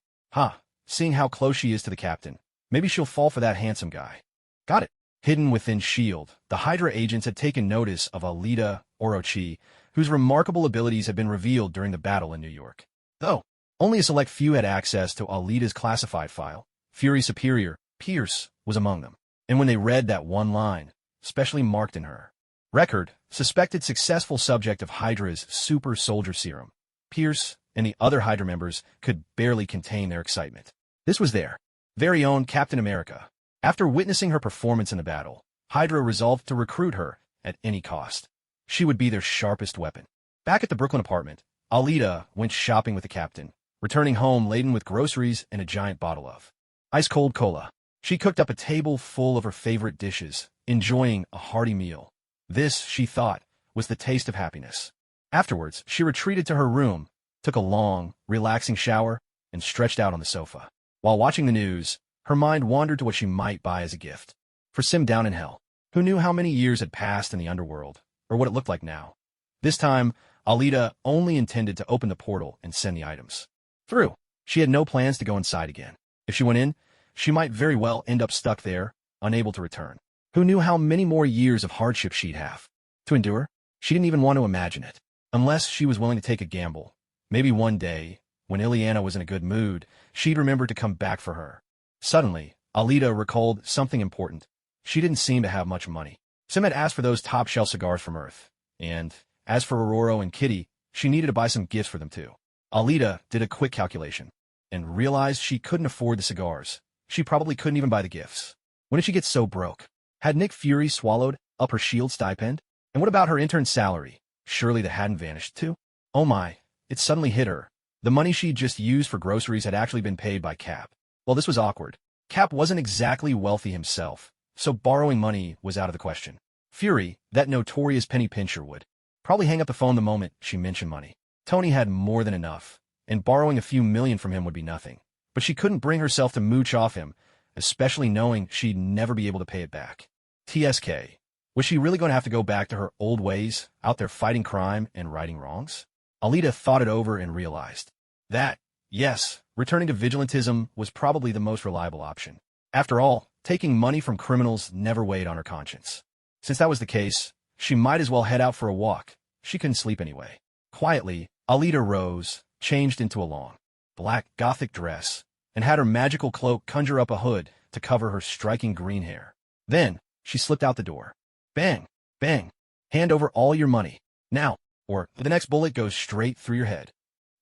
"Seeing how close she is to the captain, maybe she'll fall for that handsome guy." "Got it." Hidden within S.H.I.E.L.D., the Hydra agents had taken notice of Alita Orochi, whose remarkable abilities had been revealed during the battle in New York. Though only a select few had access to Alita's classified file, Fury's superior, Pierce, was among them. And when they read that one line, specially marked in her record, suspected successful subject of Hydra's super soldier serum, Pierce and the other Hydra members could barely contain their excitement. This was their very own Captain America. After witnessing her performance in the battle, Hydra resolved to recruit her at any cost. She would be their sharpest weapon. Back at the Brooklyn apartment, Alita went shopping with the captain, returning home laden with groceries and a giant bottle of ice-cold cola. She cooked up a table full of her favorite dishes, enjoying a hearty meal. This, she thought, was the taste of happiness. Afterwards, she retreated to her room, took a long, relaxing shower, and stretched out on the sofa. While watching the news, her mind wandered to what she might buy as a gift for Sim down in hell. Who knew how many years had passed in the underworld, or what it looked like now? This time, Alita only intended to open the portal and send the items through. She had no plans to go inside again. If she went in, she might very well end up stuck there, unable to return. Who knew how many more years of hardship she'd have to endure? She didn't even want to imagine it. Unless she was willing to take a gamble. Maybe one day, when Ileana was in a good mood, she'd remember to come back for her. Suddenly, Alita recalled something important. She didn't seem to have much money. Sim had asked for those top-shelf cigars from Earth. And, as for Aurora and Kitty, she needed to buy some gifts for them too. Alita did a quick calculation and realized she couldn't afford the cigars. She probably couldn't even buy the gifts. When did she get so broke? Had Nick Fury swallowed up her S.H.I.E.L.D. stipend? And what about her intern's salary? Surely that hadn't vanished too? Oh my, it suddenly hit her. The money she'd just used for groceries had actually been paid by Cap. Well, this was awkward. Cap wasn't exactly wealthy himself, so borrowing money was out of the question. Fury, that notorious penny pincher, would probably hang up the phone the moment she mentioned money. Tony had more than enough, and borrowing a few million from him would be nothing. But she couldn't bring herself to mooch off him, especially knowing she'd never be able to pay it back. TSK. Was she really going to have to go back to her old ways, out there fighting crime and righting wrongs? Alita thought it over and realized that, yes, returning to vigilantism was probably the most reliable option. After all, taking money from criminals never weighed on her conscience. Since that was the case, she might as well head out for a walk. She couldn't sleep anyway. Quietly, Alita rose, changed into a long, black gothic dress, and had her magical cloak conjure up a hood to cover her striking green hair. Then, she slipped out the door. Bang! Bang! Hand over all your money. Now, or the next bullet goes straight through your head.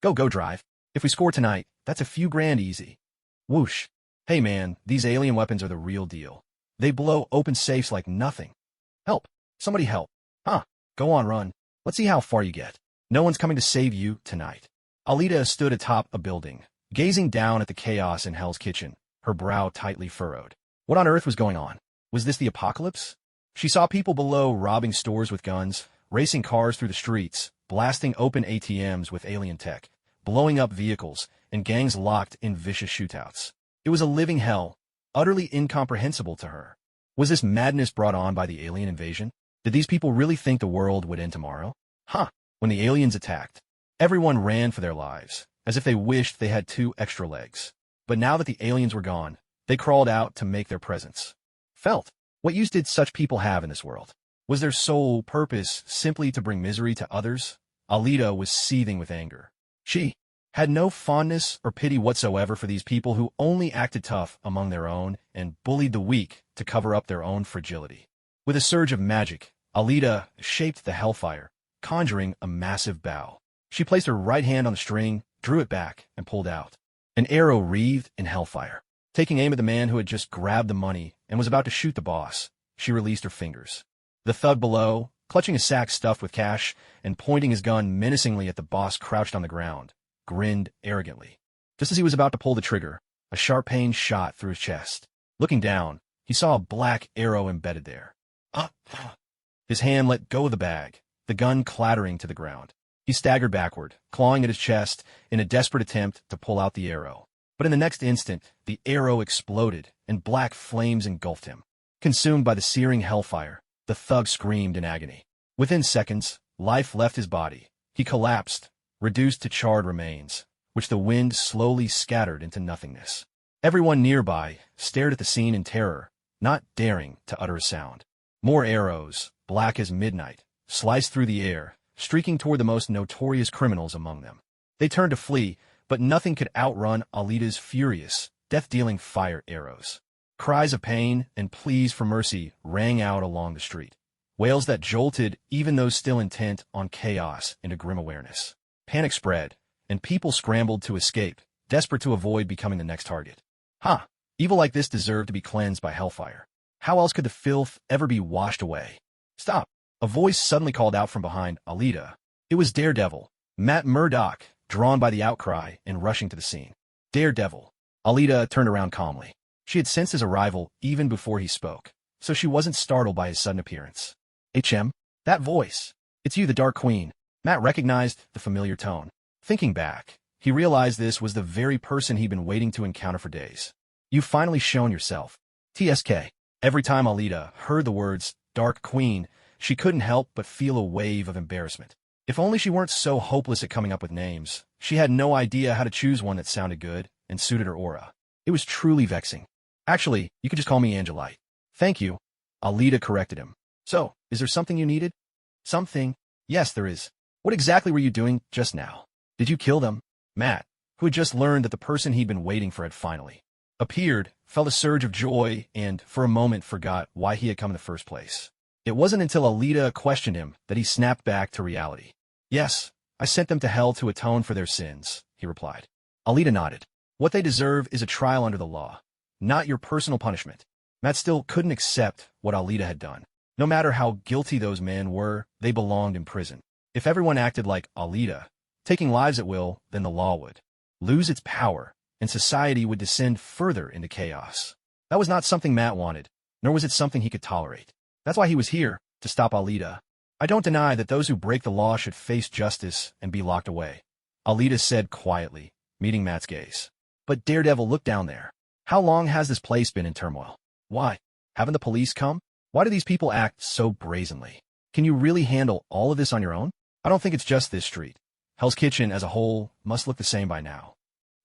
Go drive. If we score tonight, that's a few grand easy. Whoosh. Hey man, these alien weapons are the real deal. They blow open safes like nothing. Help. Somebody help. Huh. Go on, run. Let's see how far you get. No one's coming to save you tonight. Alita stood atop a building, gazing down at the chaos in Hell's Kitchen, her brow tightly furrowed. What on earth was going on? Was this the apocalypse? She saw people below robbing stores with guns, racing cars through the streets, blasting open ATMs with alien tech, blowing up vehicles, and gangs locked in vicious shootouts. It was a living hell, utterly incomprehensible to her. Was this madness brought on by the alien invasion? Did these people really think the world would end tomorrow? Huh. When the aliens attacked, everyone ran for their lives, as if they wished they had 2 extra legs. But now that the aliens were gone, they crawled out to make their presence felt. What use did such people have in this world? Was their sole purpose simply to bring misery to others? Alita was seething with anger. She had no fondness or pity whatsoever for these people who only acted tough among their own and bullied the weak to cover up their own fragility. With a surge of magic, Alita shaped the hellfire, conjuring a massive bow. She placed her right hand on the string, drew it back, and pulled out. An arrow wreathed in hellfire. Taking aim at the man who had just grabbed the money and was about to shoot the boss, she released her fingers. The thug below, clutching a sack stuffed with cash and pointing his gun menacingly at the boss crouched on the ground, grinned arrogantly. Just as he was about to pull the trigger, a sharp pain shot through his chest. Looking down, he saw a black arrow embedded there. His hand let go of the bag, the gun clattering to the ground. He staggered backward, clawing at his chest in a desperate attempt to pull out the arrow. But in the next instant, the arrow exploded, and black flames engulfed him. Consumed by the searing hellfire, the thug screamed in agony. Within seconds, life left his body. He collapsed, reduced to charred remains, which the wind slowly scattered into nothingness. Everyone nearby stared at the scene in terror, not daring to utter a sound. More arrows, black as midnight, sliced through the air, streaking toward the most notorious criminals among them. They turned to flee, but nothing could outrun Alita's furious, death-dealing fire arrows. Cries of pain and pleas for mercy rang out along the street. Wails that jolted even those still intent on chaos into grim awareness. Panic spread, and people scrambled to escape, desperate to avoid becoming the next target. Evil like this deserved to be cleansed by hellfire. How else could the filth ever be washed away? Stop! A voice suddenly called out from behind Alita. It was Daredevil, Matt Murdock, drawn by the outcry and rushing to the scene. Daredevil. Alita turned around calmly. She had sensed his arrival even before he spoke, so she wasn't startled by his sudden appearance. HM? That voice. It's you, the Dark Queen. Matt recognized the familiar tone. Thinking back, he realized this was the very person he'd been waiting to encounter for days. You've finally shown yourself. TSK. Every time Alita heard the words, Dark Queen, she couldn't help but feel a wave of embarrassment. If only she weren't so hopeless at coming up with names. She had no idea how to choose one that sounded good and suited her aura. It was truly vexing. Actually, you could just call me Angelite. Thank you. Alita corrected him. So, is there something you needed? Something? Yes, there is. What exactly were you doing just now? Did you kill them? Matt, who had just learned that the person he'd been waiting for had finally appeared, felt a surge of joy and, for a moment, forgot why he had come in the first place. It wasn't until Alita questioned him that he snapped back to reality. Yes, I sent them to hell to atone for their sins, he replied. Alita nodded. What they deserve is a trial under the law, not your personal punishment. Matt still couldn't accept what Alita had done. No matter how guilty those men were, they belonged in prison. If everyone acted like Alita, taking lives at will, then the law would lose its power, and society would descend further into chaos. That was not something Matt wanted, nor was it something he could tolerate. That's why he was here, to stop Alita. I don't deny that those who break the law should face justice and be locked away, Alita said quietly, meeting Matt's gaze. But Daredevil, looked down there. How long has this place been in turmoil? Why? Haven't the police come? Why do these people act so brazenly? Can you really handle all of this on your own? I don't think it's just this street. Hell's Kitchen as a whole must look the same by now.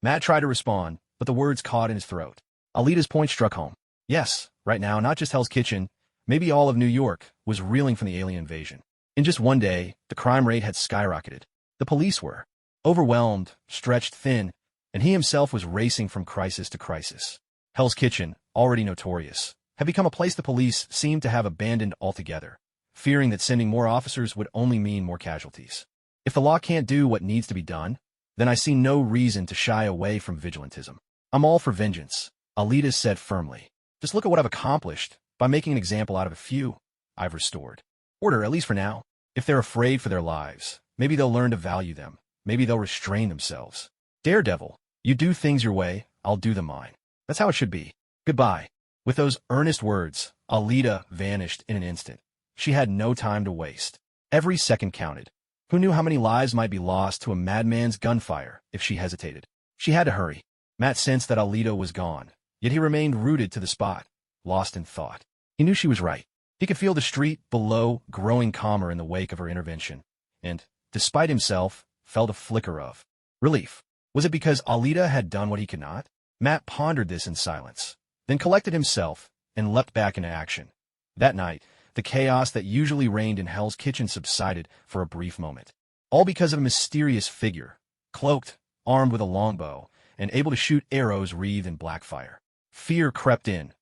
Matt tried to respond, but the words caught in his throat. Alita's point struck home. Yes, right now, not just Hell's Kitchen, maybe all of New York was reeling from the alien invasion. In just one day, the crime rate had skyrocketed. The police were overwhelmed, stretched thin, and he himself was racing from crisis to crisis. Hell's Kitchen, already notorious, had become a place the police seemed to have abandoned altogether, fearing that sending more officers would only mean more casualties. If the law can't do what needs to be done, then I see no reason to shy away from vigilantism. I'm all for vengeance, Alita said firmly. Just look at what I've accomplished by making an example out of a few. I've restored order, at least for now. If they're afraid for their lives, maybe they'll learn to value them. Maybe they'll restrain themselves. Daredevil, you do things your way, I'll do them mine. That's how it should be. Goodbye. With those earnest words, Alita vanished in an instant. She had no time to waste. Every second counted. Who knew how many lives might be lost to a madman's gunfire if she hesitated? She had to hurry. Matt sensed that Alita was gone, yet he remained rooted to the spot, lost in thought. He knew she was right. He could feel the street below growing calmer in the wake of her intervention, and, despite himself, felt a flicker of relief. Was it because Alita had done what he could not? Matt pondered this in silence, then collected himself and leapt back into action. That night, the chaos that usually reigned in Hell's Kitchen subsided for a brief moment. All because of a mysterious figure, cloaked, armed with a longbow, and able to shoot arrows wreathed in black fire. Fear crept in.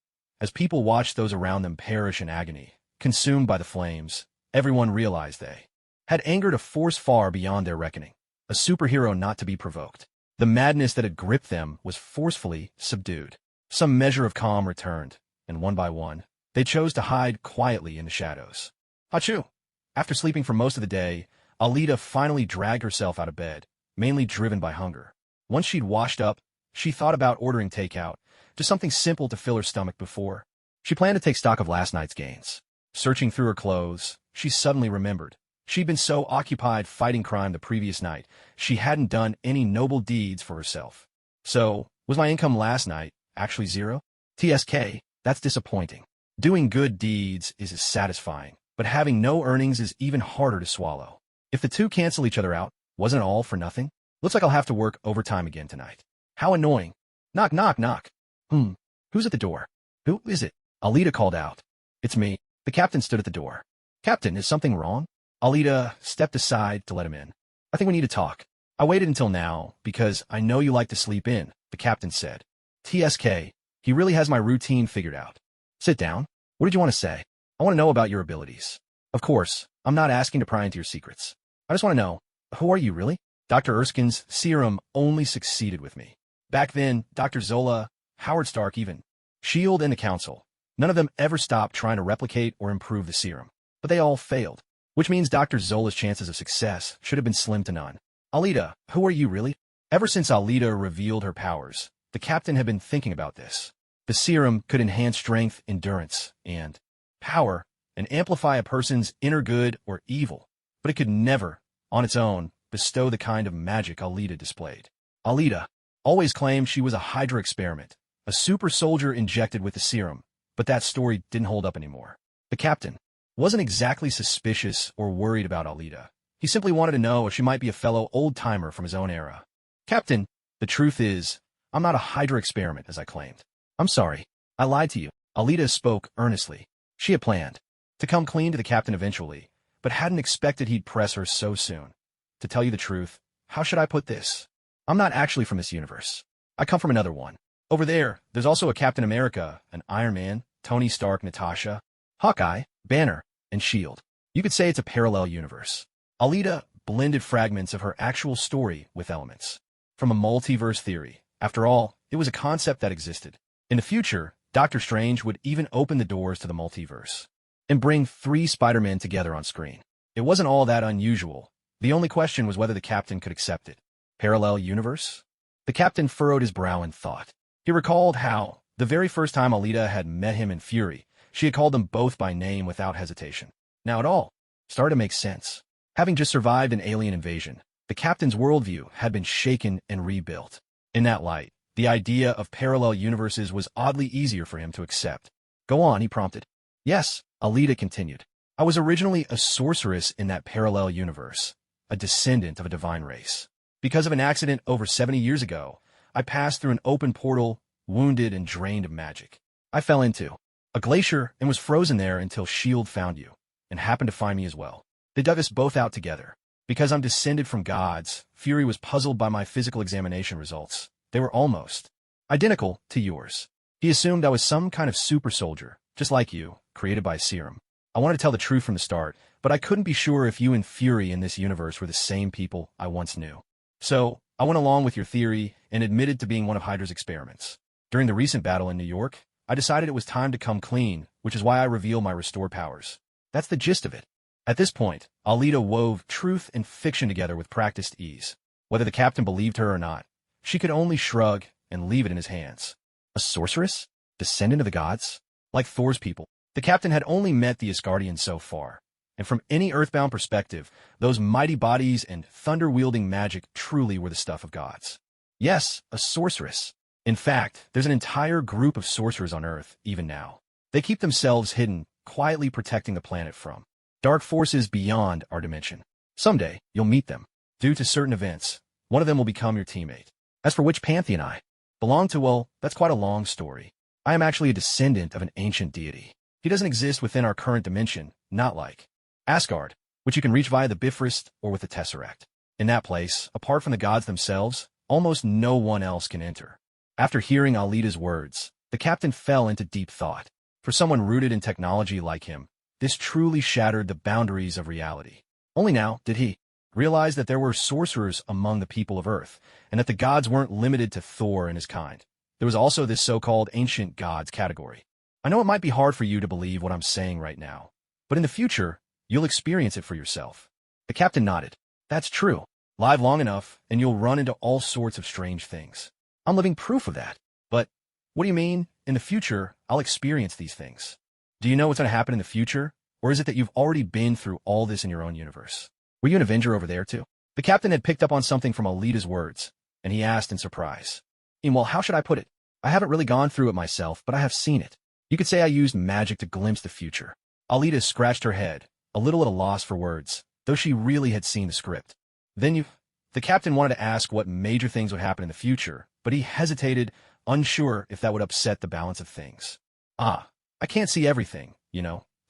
As people watched those around them perish in agony, consumed by the flames, everyone realized they had angered a force far beyond their reckoning, a superhero not to be provoked. The madness that had gripped them was forcefully subdued. Some measure of calm returned, and one by one, they chose to hide quietly in the shadows. Achoo! After sleeping for most of the day, Alita finally dragged herself out of bed, mainly driven by hunger. Once she'd washed up, she thought about ordering takeout, just something simple to fill her stomach before. She planned to take stock of last night's gains. Searching through her clothes, she suddenly remembered. She'd been so occupied fighting crime the previous night, she hadn't done any noble deeds for herself. So, was my income last night actually zero? TSK, that's disappointing. Doing good deeds is satisfying, but having no earnings is even harder to swallow. If the two cancel each other out, wasn't it all for nothing? Looks like I'll have to work overtime again tonight. How annoying. Knock, knock, knock. Who's at the door? Who is it? Alita called out. It's me. The captain stood at the door. Captain, is something wrong? Alita stepped aside to let him in. I think we need to talk. I waited until now because I know you like to sleep in, the captain said. TSK, he really has my routine figured out. Sit down. What did you want to say? I want to know about your abilities. Of course, I'm not asking to pry into your secrets. I just want to know, who are you really? Dr. Erskine's serum only succeeded with me. Back then, Dr. Zola, Howard Stark even, S.H.I.E.L.D. and the Council, none of them ever stopped trying to replicate or improve the serum. But they all failed, which means Dr. Zola's chances of success should have been slim to none. Alita, who are you really? Ever since Alita revealed her powers, the captain had been thinking about this. The serum could enhance strength, endurance, and power, and amplify a person's inner good or evil, but it could never, on its own, bestow the kind of magic Alita displayed. Alita always claimed she was a Hydra experiment, a super soldier injected with the serum, but that story didn't hold up anymore. The captain wasn't exactly suspicious or worried about Alita. He simply wanted to know if she might be a fellow old-timer from his own era. Captain, the truth is, I'm not a Hydra experiment, as I claimed. I'm sorry. I lied to you. Alita spoke earnestly. She had planned to come clean to the captain eventually, but hadn't expected he'd press her so soon. To tell you the truth, how should I put this? I'm not actually from this universe. I come from another one. Over there, there's also a Captain America, an Iron Man, Tony Stark, Natasha, Hawkeye, Banner, and S.H.I.E.L.D. You could say it's a parallel universe. Alita blended fragments of her actual story with elements from a multiverse theory. After all, it was a concept that existed. In the future, Doctor Strange would even open the doors to the multiverse and bring 3 Spider-Men together on screen. It wasn't all that unusual. The only question was whether the captain could accept it. Parallel universe? The captain furrowed his brow in thought. He recalled how, the very first time Alita had met him in Fury, she had called them both by name without hesitation. Now it all started to make sense. Having just survived an alien invasion, the captain's worldview had been shaken and rebuilt. In that light, the idea of parallel universes was oddly easier for him to accept. Go on, he prompted. Yes, Alita continued. I was originally a sorceress in that parallel universe, a descendant of a divine race. Because of an accident over 70 years ago, I passed through an open portal, wounded and drained of magic. I fell into a glacier and was frozen there until S.H.I.E.L.D. found you, and happened to find me as well. They dug us both out together. Because I'm descended from gods, Fury was puzzled by my physical examination results. They were almost identical to yours. He assumed I was some kind of super soldier, just like you, created by serum. I wanted to tell the truth from the start, but I couldn't be sure if you and Fury in this universe were the same people I once knew. So, I went along with your theory and admitted to being one of Hydra's experiments. During the recent battle in New York, I decided it was time to come clean, which is why I revealed my restore powers. That's the gist of it. At this point, Alita wove truth and fiction together with practiced ease. Whether the captain believed her or not, she could only shrug and leave it in his hands. A sorceress? Descendant of the gods? Like Thor's people, the captain had only met the Asgardians so far. And from any earthbound perspective, those mighty bodies and thunder-wielding magic truly were the stuff of gods. Yes, a sorceress. In fact, there's an entire group of sorcerers on Earth, even now. They keep themselves hidden, quietly protecting the planet from dark forces beyond our dimension. Someday, you'll meet them. Due to certain events, one of them will become your teammate. As for which pantheon I belong to, well, that's quite a long story. I am actually a descendant of an ancient deity. He doesn't exist within our current dimension, not like Asgard, which you can reach via the Bifrost or with the Tesseract. In that place, apart from the gods themselves, almost no one else can enter. After hearing Alita's words, the captain fell into deep thought. For someone rooted in technology like him, this truly shattered the boundaries of reality. Only now did he realize that there were sorcerers among the people of Earth, and that the gods weren't limited to Thor and his kind. There was also this so-called ancient gods category. I know it might be hard for you to believe what I'm saying right now, but in the future, you'll experience it for yourself. The captain nodded. That's true. Live long enough, and you'll run into all sorts of strange things. I'm living proof of that. But what do you mean, in the future, I'll experience these things? Do you know what's going to happen in the future? Or is it that you've already been through all this in your own universe? Were you an Avenger over there too? The captain had picked up on something from Alita's words, and he asked in surprise. Well, how should I put it? I haven't really gone through it myself, but I have seen it. You could say I used magic to glimpse the future. Alita scratched her head, a little at a loss for words, though she really had seen the script. The captain wanted to ask what major things would happen in the future, but he hesitated, unsure if that would upset the balance of things. Ah, I can't see everything,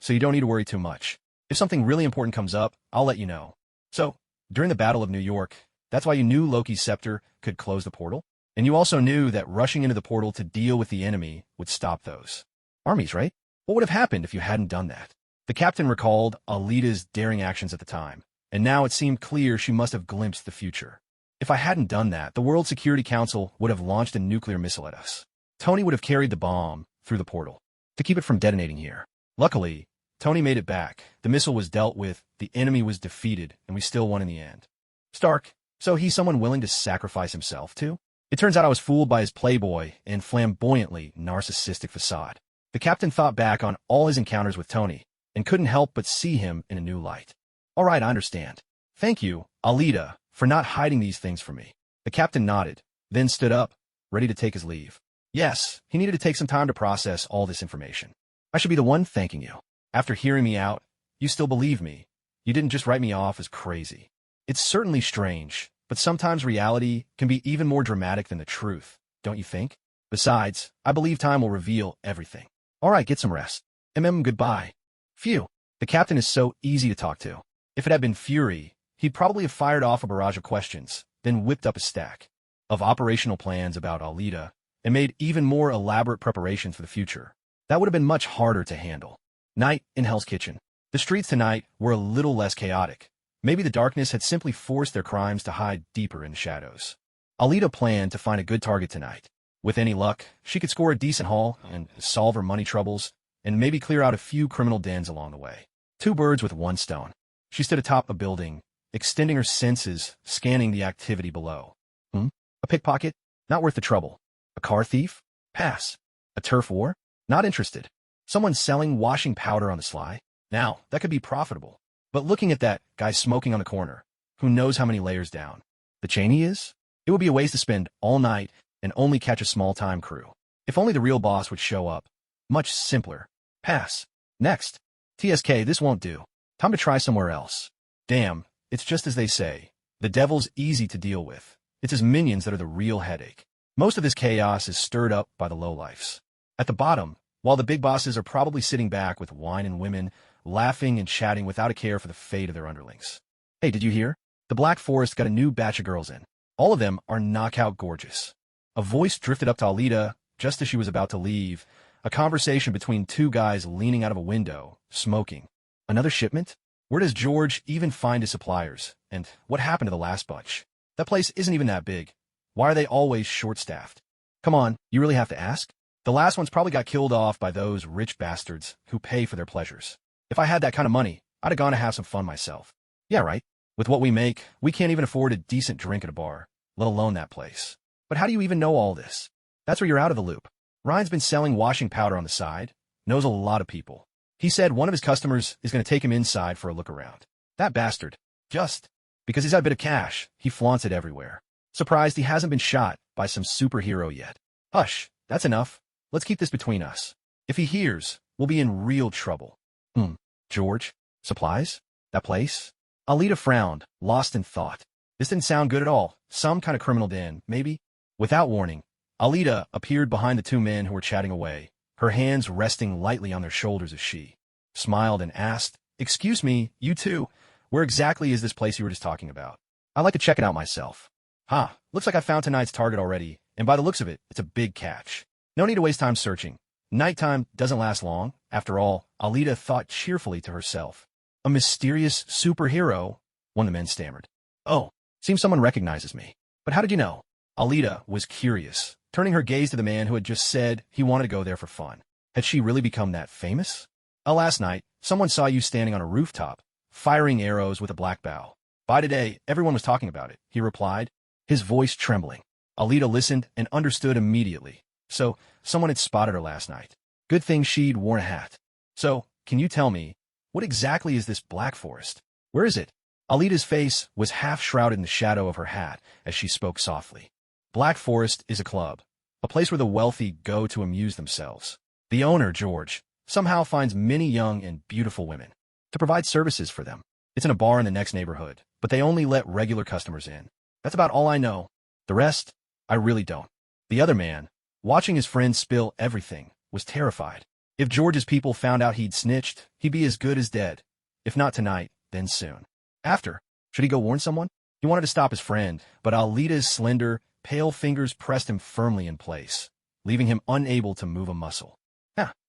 so you don't need to worry too much. If something really important comes up, I'll let you know. So, during the Battle of New York, that's why you knew Loki's scepter could close the portal? And you also knew that rushing into the portal to deal with the enemy would stop those armies, right? What would have happened if you hadn't done that? The captain recalled Alita's daring actions at the time, and now it seemed clear she must have glimpsed the future. If I hadn't done that, the World Security Council would have launched a nuclear missile at us. Tony would have carried the bomb through the portal to keep it from detonating here. Luckily, Tony made it back. The missile was dealt with, the enemy was defeated, and we still won in the end. Stark, so he's someone willing to sacrifice himself too? It turns out I was fooled by his playboy and flamboyantly narcissistic facade. The captain thought back on all his encounters with Tony and couldn't help but see him in a new light. All right, I understand. Thank you, Alita, for not hiding these things from me. The captain nodded, then stood up, ready to take his leave. Yes, he needed to take some time to process all this information. I should be the one thanking you. After hearing me out, you still believe me. You didn't just write me off as crazy. It's certainly strange, but sometimes reality can be even more dramatic than the truth, don't you think? Besides, I believe time will reveal everything. All right, get some rest. Goodbye. Phew, the captain is so easy to talk to. If it had been Fury, he'd probably have fired off a barrage of questions, then whipped up a stack of operational plans about Alita and made even more elaborate preparations for the future. That would have been much harder to handle. Night in Hell's Kitchen. The streets tonight were a little less chaotic. Maybe the darkness had simply forced their crimes to hide deeper in the shadows. Alita planned to find a good target tonight. With any luck, she could score a decent haul and solve her money troubles, and maybe clear out a few criminal dens along the way. Two birds with one stone. She stood atop a building, extending her senses, scanning the activity below. A pickpocket? Not worth the trouble. A car thief? Pass. A turf war? Not interested. Someone selling washing powder on the sly? Now, that could be profitable. But looking at that guy smoking on the corner, who knows how many layers down the chain he is? It would be a waste to spend all night and only catch a small-time crew. If only the real boss would show up. Much simpler. Pass. Next. TSK, this won't do. Time to try somewhere else. Damn, it's just as they say. The devil's easy to deal with. It's his minions that are the real headache. Most of this chaos is stirred up by the lowlifes. At the bottom, while the big bosses are probably sitting back with wine and women, laughing and chatting without a care for the fate of their underlings. Hey, did you hear? The Black Forest got a new batch of girls in. All of them are knockout gorgeous. A voice drifted up to Alita just as she was about to leave, a conversation between two guys leaning out of a window, smoking. Another shipment? Where does George even find his suppliers? And what happened to the last bunch? That place isn't even that big. Why are they always short-staffed? Come on, you really have to ask? The last ones probably got killed off by those rich bastards who pay for their pleasures. If I had that kind of money, I'd have gone to have some fun myself. Yeah, right. With what we make, we can't even afford a decent drink at a bar, let alone that place. But how do you even know all this? That's where you're out of the loop. Ryan's been selling washing powder on the side, knows a lot of people. He said one of his customers is going to take him inside for a look around. That bastard. Just because he's got a bit of cash, he flaunts it everywhere. Surprised he hasn't been shot by some superhero yet. Hush, that's enough. Let's keep this between us. If he hears, we'll be in real trouble. George? Supplies? That place? Alita frowned, lost in thought. This didn't sound good at all. Some kind of criminal den, maybe? Without warning, Alita appeared behind the two men who were chatting away, her hands resting lightly on their shoulders as she smiled and asked, "Excuse me, you two, where exactly is this place you were just talking about? I'd like to check it out myself." Looks like I found tonight's target already, and by the looks of it, it's a big catch. No need to waste time searching. Nighttime doesn't last long. After all, Alita thought cheerfully to herself. A mysterious superhero, one of the men stammered. Oh, seems someone recognizes me. But how did you know? Alita was curious, turning her gaze to the man who had just said he wanted to go there for fun. Had she really become that famous? Last night, someone saw you standing on a rooftop, firing arrows with a black bow. By today, everyone was talking about it, he replied, his voice trembling. Alita listened and understood immediately. So, someone had spotted her last night. Good thing she'd worn a hat. So, can you tell me, what exactly is this Black Forest? Where is it? Alita's face was half shrouded in the shadow of her hat as she spoke softly. Black Forest is a club, a place where the wealthy go to amuse themselves. The owner, George, somehow finds many young and beautiful women to provide services for them. It's in a bar in the next neighborhood, but they only let regular customers in. That's about all I know. The rest, I really don't. The other man, watching his friend spill everything, was terrified. If George's people found out he'd snitched, he'd be as good as dead. If not tonight, then soon. After, should he go warn someone? He wanted to stop his friend, but Alita's slender, pale fingers pressed him firmly in place, leaving him unable to move a muscle.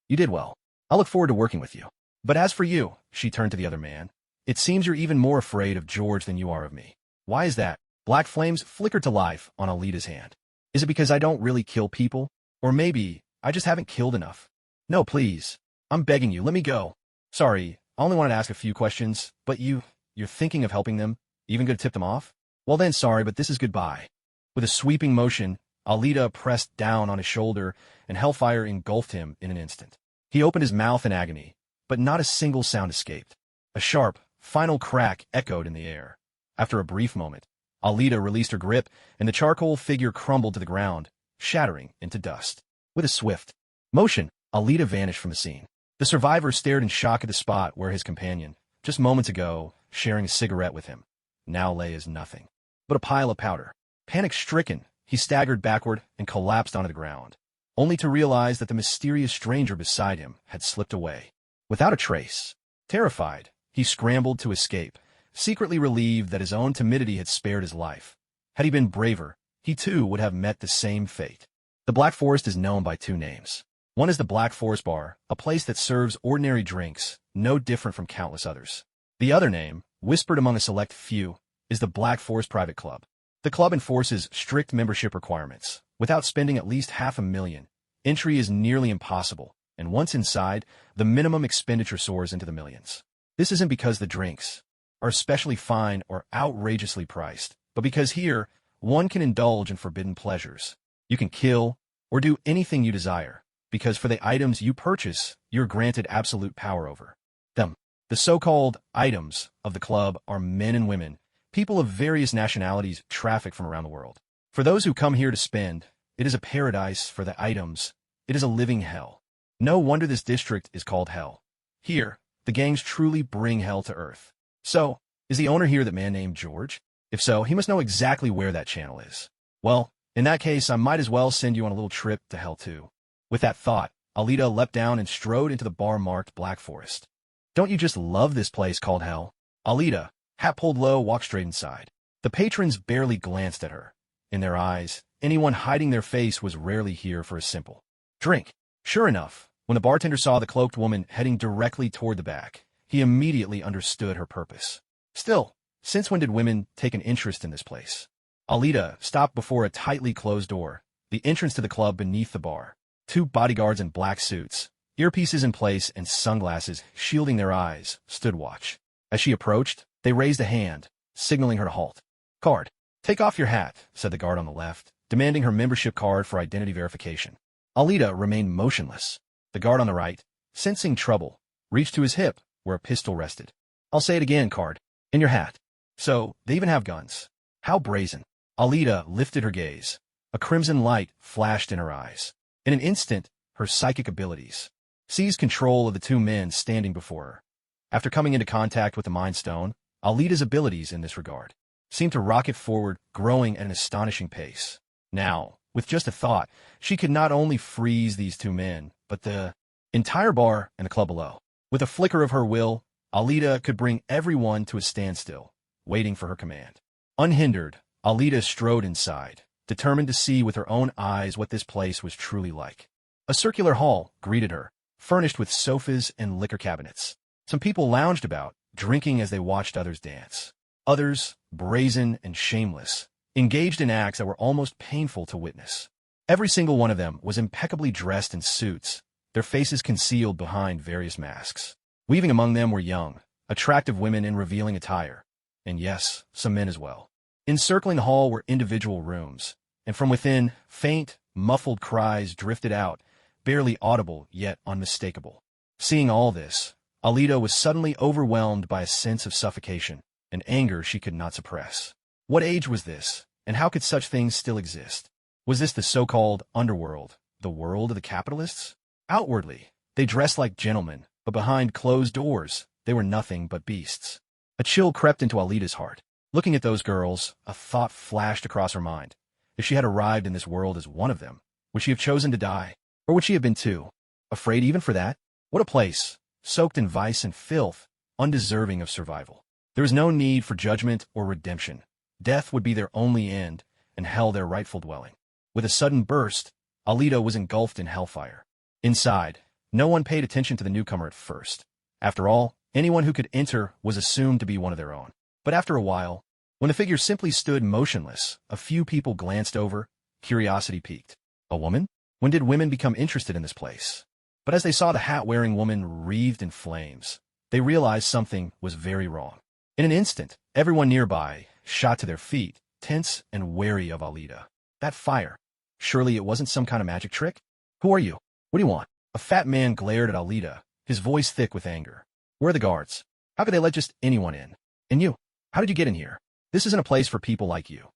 You did well. I'll look forward to working with you. But as for you, she turned to the other man, it seems you're even more afraid of George than you are of me. Why is that? Black flames flickered to life on Alita's hand. Is it because I don't really kill people? Or maybe I just haven't killed enough? No, please. I'm begging you, let me go. Sorry, I only wanted to ask a few questions, but you're thinking of helping them? Even gonna tip them off? Well then, sorry, but this is goodbye. With a sweeping motion, Alita pressed down on his shoulder, and hellfire engulfed him in an instant. He opened his mouth in agony, but not a single sound escaped. A sharp, final crack echoed in the air. After a brief moment, Alita released her grip, and the charcoal figure crumbled to the ground, shattering into dust. With a swift motion, Alita vanished from the scene. The survivor stared in shock at the spot where his companion, just moments ago, sharing a cigarette with him, now lay as nothing but a pile of powder. Panic-stricken, he staggered backward and collapsed onto the ground, only to realize that the mysterious stranger beside him had slipped away without a trace. Terrified, he scrambled to escape, secretly relieved that his own timidity had spared his life. Had he been braver, he too would have met the same fate. The Black Forest is known by two names. One is the Black Forest Bar, a place that serves ordinary drinks, no different from countless others. The other name, whispered among a select few, is the Black Forest Private Club. The club enforces strict membership requirements. Without spending at least $500,000, entry is nearly impossible, and once inside, the minimum expenditure soars into the millions. This isn't because the drinks are especially fine or outrageously priced, but because here, one can indulge in forbidden pleasures. You can kill or do anything you desire, because for the items you purchase, you're granted absolute power over them. The so-called items of the club are men and women, people of various nationalities traffic from around the world. For those who come here to spend, it is a paradise. For the items, it is a living hell. No wonder this district is called Hell. Here, the gangs truly bring hell to earth. So, is the owner here that man named George? If so, he must know exactly where that channel is. Well, in that case, I might as well send you on a little trip to hell too. With that thought, Alita leapt down and strode into the bar marked Black Forest. Don't you just love this place called Hell? Alita, hat pulled low, walked straight inside. The patrons barely glanced at her. In their eyes, anyone hiding their face was rarely here for a simple drink. Sure enough, when the bartender saw the cloaked woman heading directly toward the back, he immediately understood her purpose. Still, since when did women take an interest in this place? Alita stopped before a tightly closed door, the entrance to the club beneath the bar. Two bodyguards in black suits, earpieces in place and sunglasses shielding their eyes, stood watch. As she approached, they raised a hand, signaling her to halt. Card. Take off your hat, said the guard on the left, demanding her membership card for identity verification. Alita remained motionless. The guard on the right, sensing trouble, reached to his hip, where a pistol rested. I'll say it again, card. In your hat. So, they even have guns. How brazen. Alita lifted her gaze. A crimson light flashed in her eyes. In an instant, her psychic abilities seized control of the two men standing before her. After coming into contact with the Mind Stone, Alita's abilities in this regard seemed to rocket forward, growing at an astonishing pace. Now, with just a thought, she could not only freeze these two men, but the entire bar and the club below. With a flicker of her will, Alita could bring everyone to a standstill, waiting for her command. Unhindered, Alita strode inside, determined to see with her own eyes what this place was truly like. A circular hall greeted her, furnished with sofas and liquor cabinets. Some people lounged about, drinking as they watched others dance. Others, brazen and shameless, engaged in acts that were almost painful to witness. Every single one of them was impeccably dressed in suits, their faces concealed behind various masks. Weaving among them were young, attractive women in revealing attire, and yes, some men as well. Encircling the hall were individual rooms, and from within, faint, muffled cries drifted out, barely audible yet unmistakable. Seeing all this, Alita was suddenly overwhelmed by a sense of suffocation, and anger she could not suppress. What age was this, and how could such things still exist? Was this the so-called underworld, the world of the capitalists? Outwardly, they dressed like gentlemen, but behind closed doors, they were nothing but beasts. A chill crept into Alita's heart. Looking at those girls, a thought flashed across her mind. If she had arrived in this world as one of them, would she have chosen to die, or would she have been too Afraid even for that? What a place, soaked in vice and filth, undeserving of survival. There is no need for judgment or redemption. Death would be their only end, and hell their rightful dwelling. With a sudden burst, Alita was engulfed in hellfire. Inside, no one paid attention to the newcomer at first. After all, anyone who could enter was assumed to be one of their own. But after a while, when the figure simply stood motionless, a few people glanced over, curiosity piqued. A woman? When did women become interested in this place? But as they saw the hat-wearing woman wreathed in flames, they realized something was very wrong. In an instant, everyone nearby shot to their feet, tense and wary of Alita. That fire. Surely it wasn't some kind of magic trick? Who are you? What do you want? A fat man glared at Alita, his voice thick with anger. Where are the guards? How could they let just anyone in? And you? How did you get in here? This isn't a place for people like you.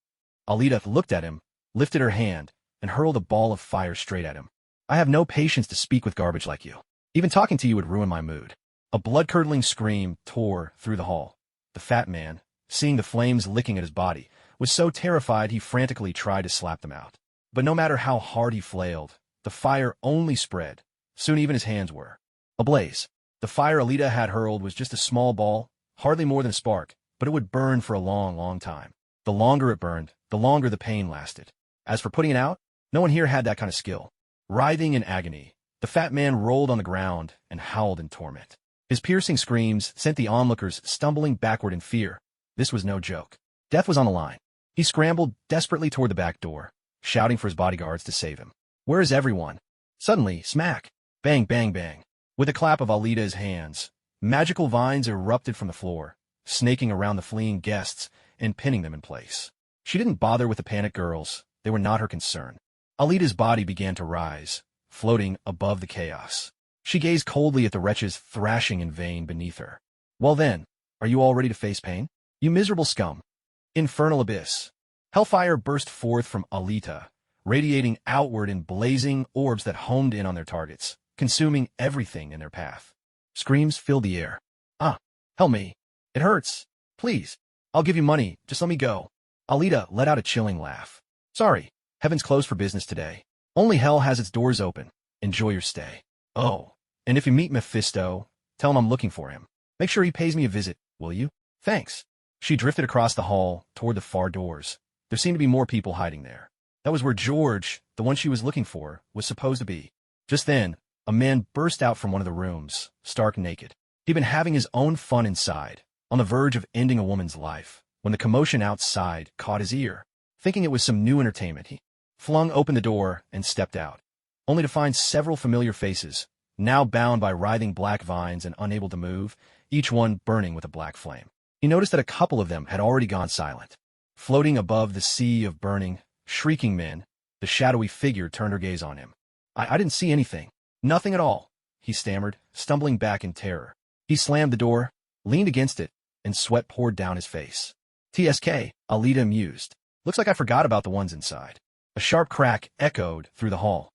Alita looked at him, lifted her hand, and hurled a ball of fire straight at him. I have no patience to speak with garbage like you. Even talking to you would ruin my mood. A blood-curdling scream tore through the hall. The fat man, seeing the flames licking at his body, was so terrified he frantically tried to slap them out. But no matter how hard he flailed, the fire only spread. Soon even his hands were ablaze. The fire Alita had hurled was just a small ball, hardly more than a spark, but it would burn for a long, long time. The longer it burned, the longer the pain lasted. As for putting it out, no one here had that kind of skill. Writhing in agony, the fat man rolled on the ground and howled in torment. His piercing screams sent the onlookers stumbling backward in fear. This was no joke. Death was on the line. He scrambled desperately toward the back door, shouting for his bodyguards to save him. Where is everyone? Suddenly, smack! Bang, bang, bang. With a clap of Alita's hands, magical vines erupted from the floor, snaking around the fleeing guests and pinning them in place. She didn't bother with the panicked girls. They were not her concern. Alita's body began to rise, floating above the chaos. She gazed coldly at the wretches thrashing in vain beneath her. Well then, are you all ready to face pain? You miserable scum! Infernal abyss. Hellfire burst forth from Alita, radiating outward in blazing orbs that homed in on their targets, consuming everything in their path. Screams filled the air. Ah, help me. It hurts. Please. I'll give you money. Just let me go. Alita let out a chilling laugh. Sorry. Heaven's closed for business today. Only hell has its doors open. Enjoy your stay. Oh, and if you meet Mephisto, tell him I'm looking for him. Make sure he pays me a visit, will you? Thanks. She drifted across the hall toward the far doors. There seemed to be more people hiding there. That was where George, the one she was looking for, was supposed to be. Just then, a man burst out from one of the rooms, stark naked. He'd been having his own fun inside, on the verge of ending a woman's life, when the commotion outside caught his ear. Thinking it was some new entertainment, he flung open the door and stepped out, only to find several familiar faces, now bound by writhing black vines and unable to move, each one burning with a black flame. He noticed that a couple of them had already gone silent. Floating above the sea of burning, shrieking men, the shadowy figure turned her gaze on him. I didn't see anything. Nothing at all, he stammered, stumbling back in terror. He slammed the door, leaned against it, and sweat poured down his face. TSK, Alita mused. Looks like I forgot about the ones inside. A sharp crack echoed through the hall.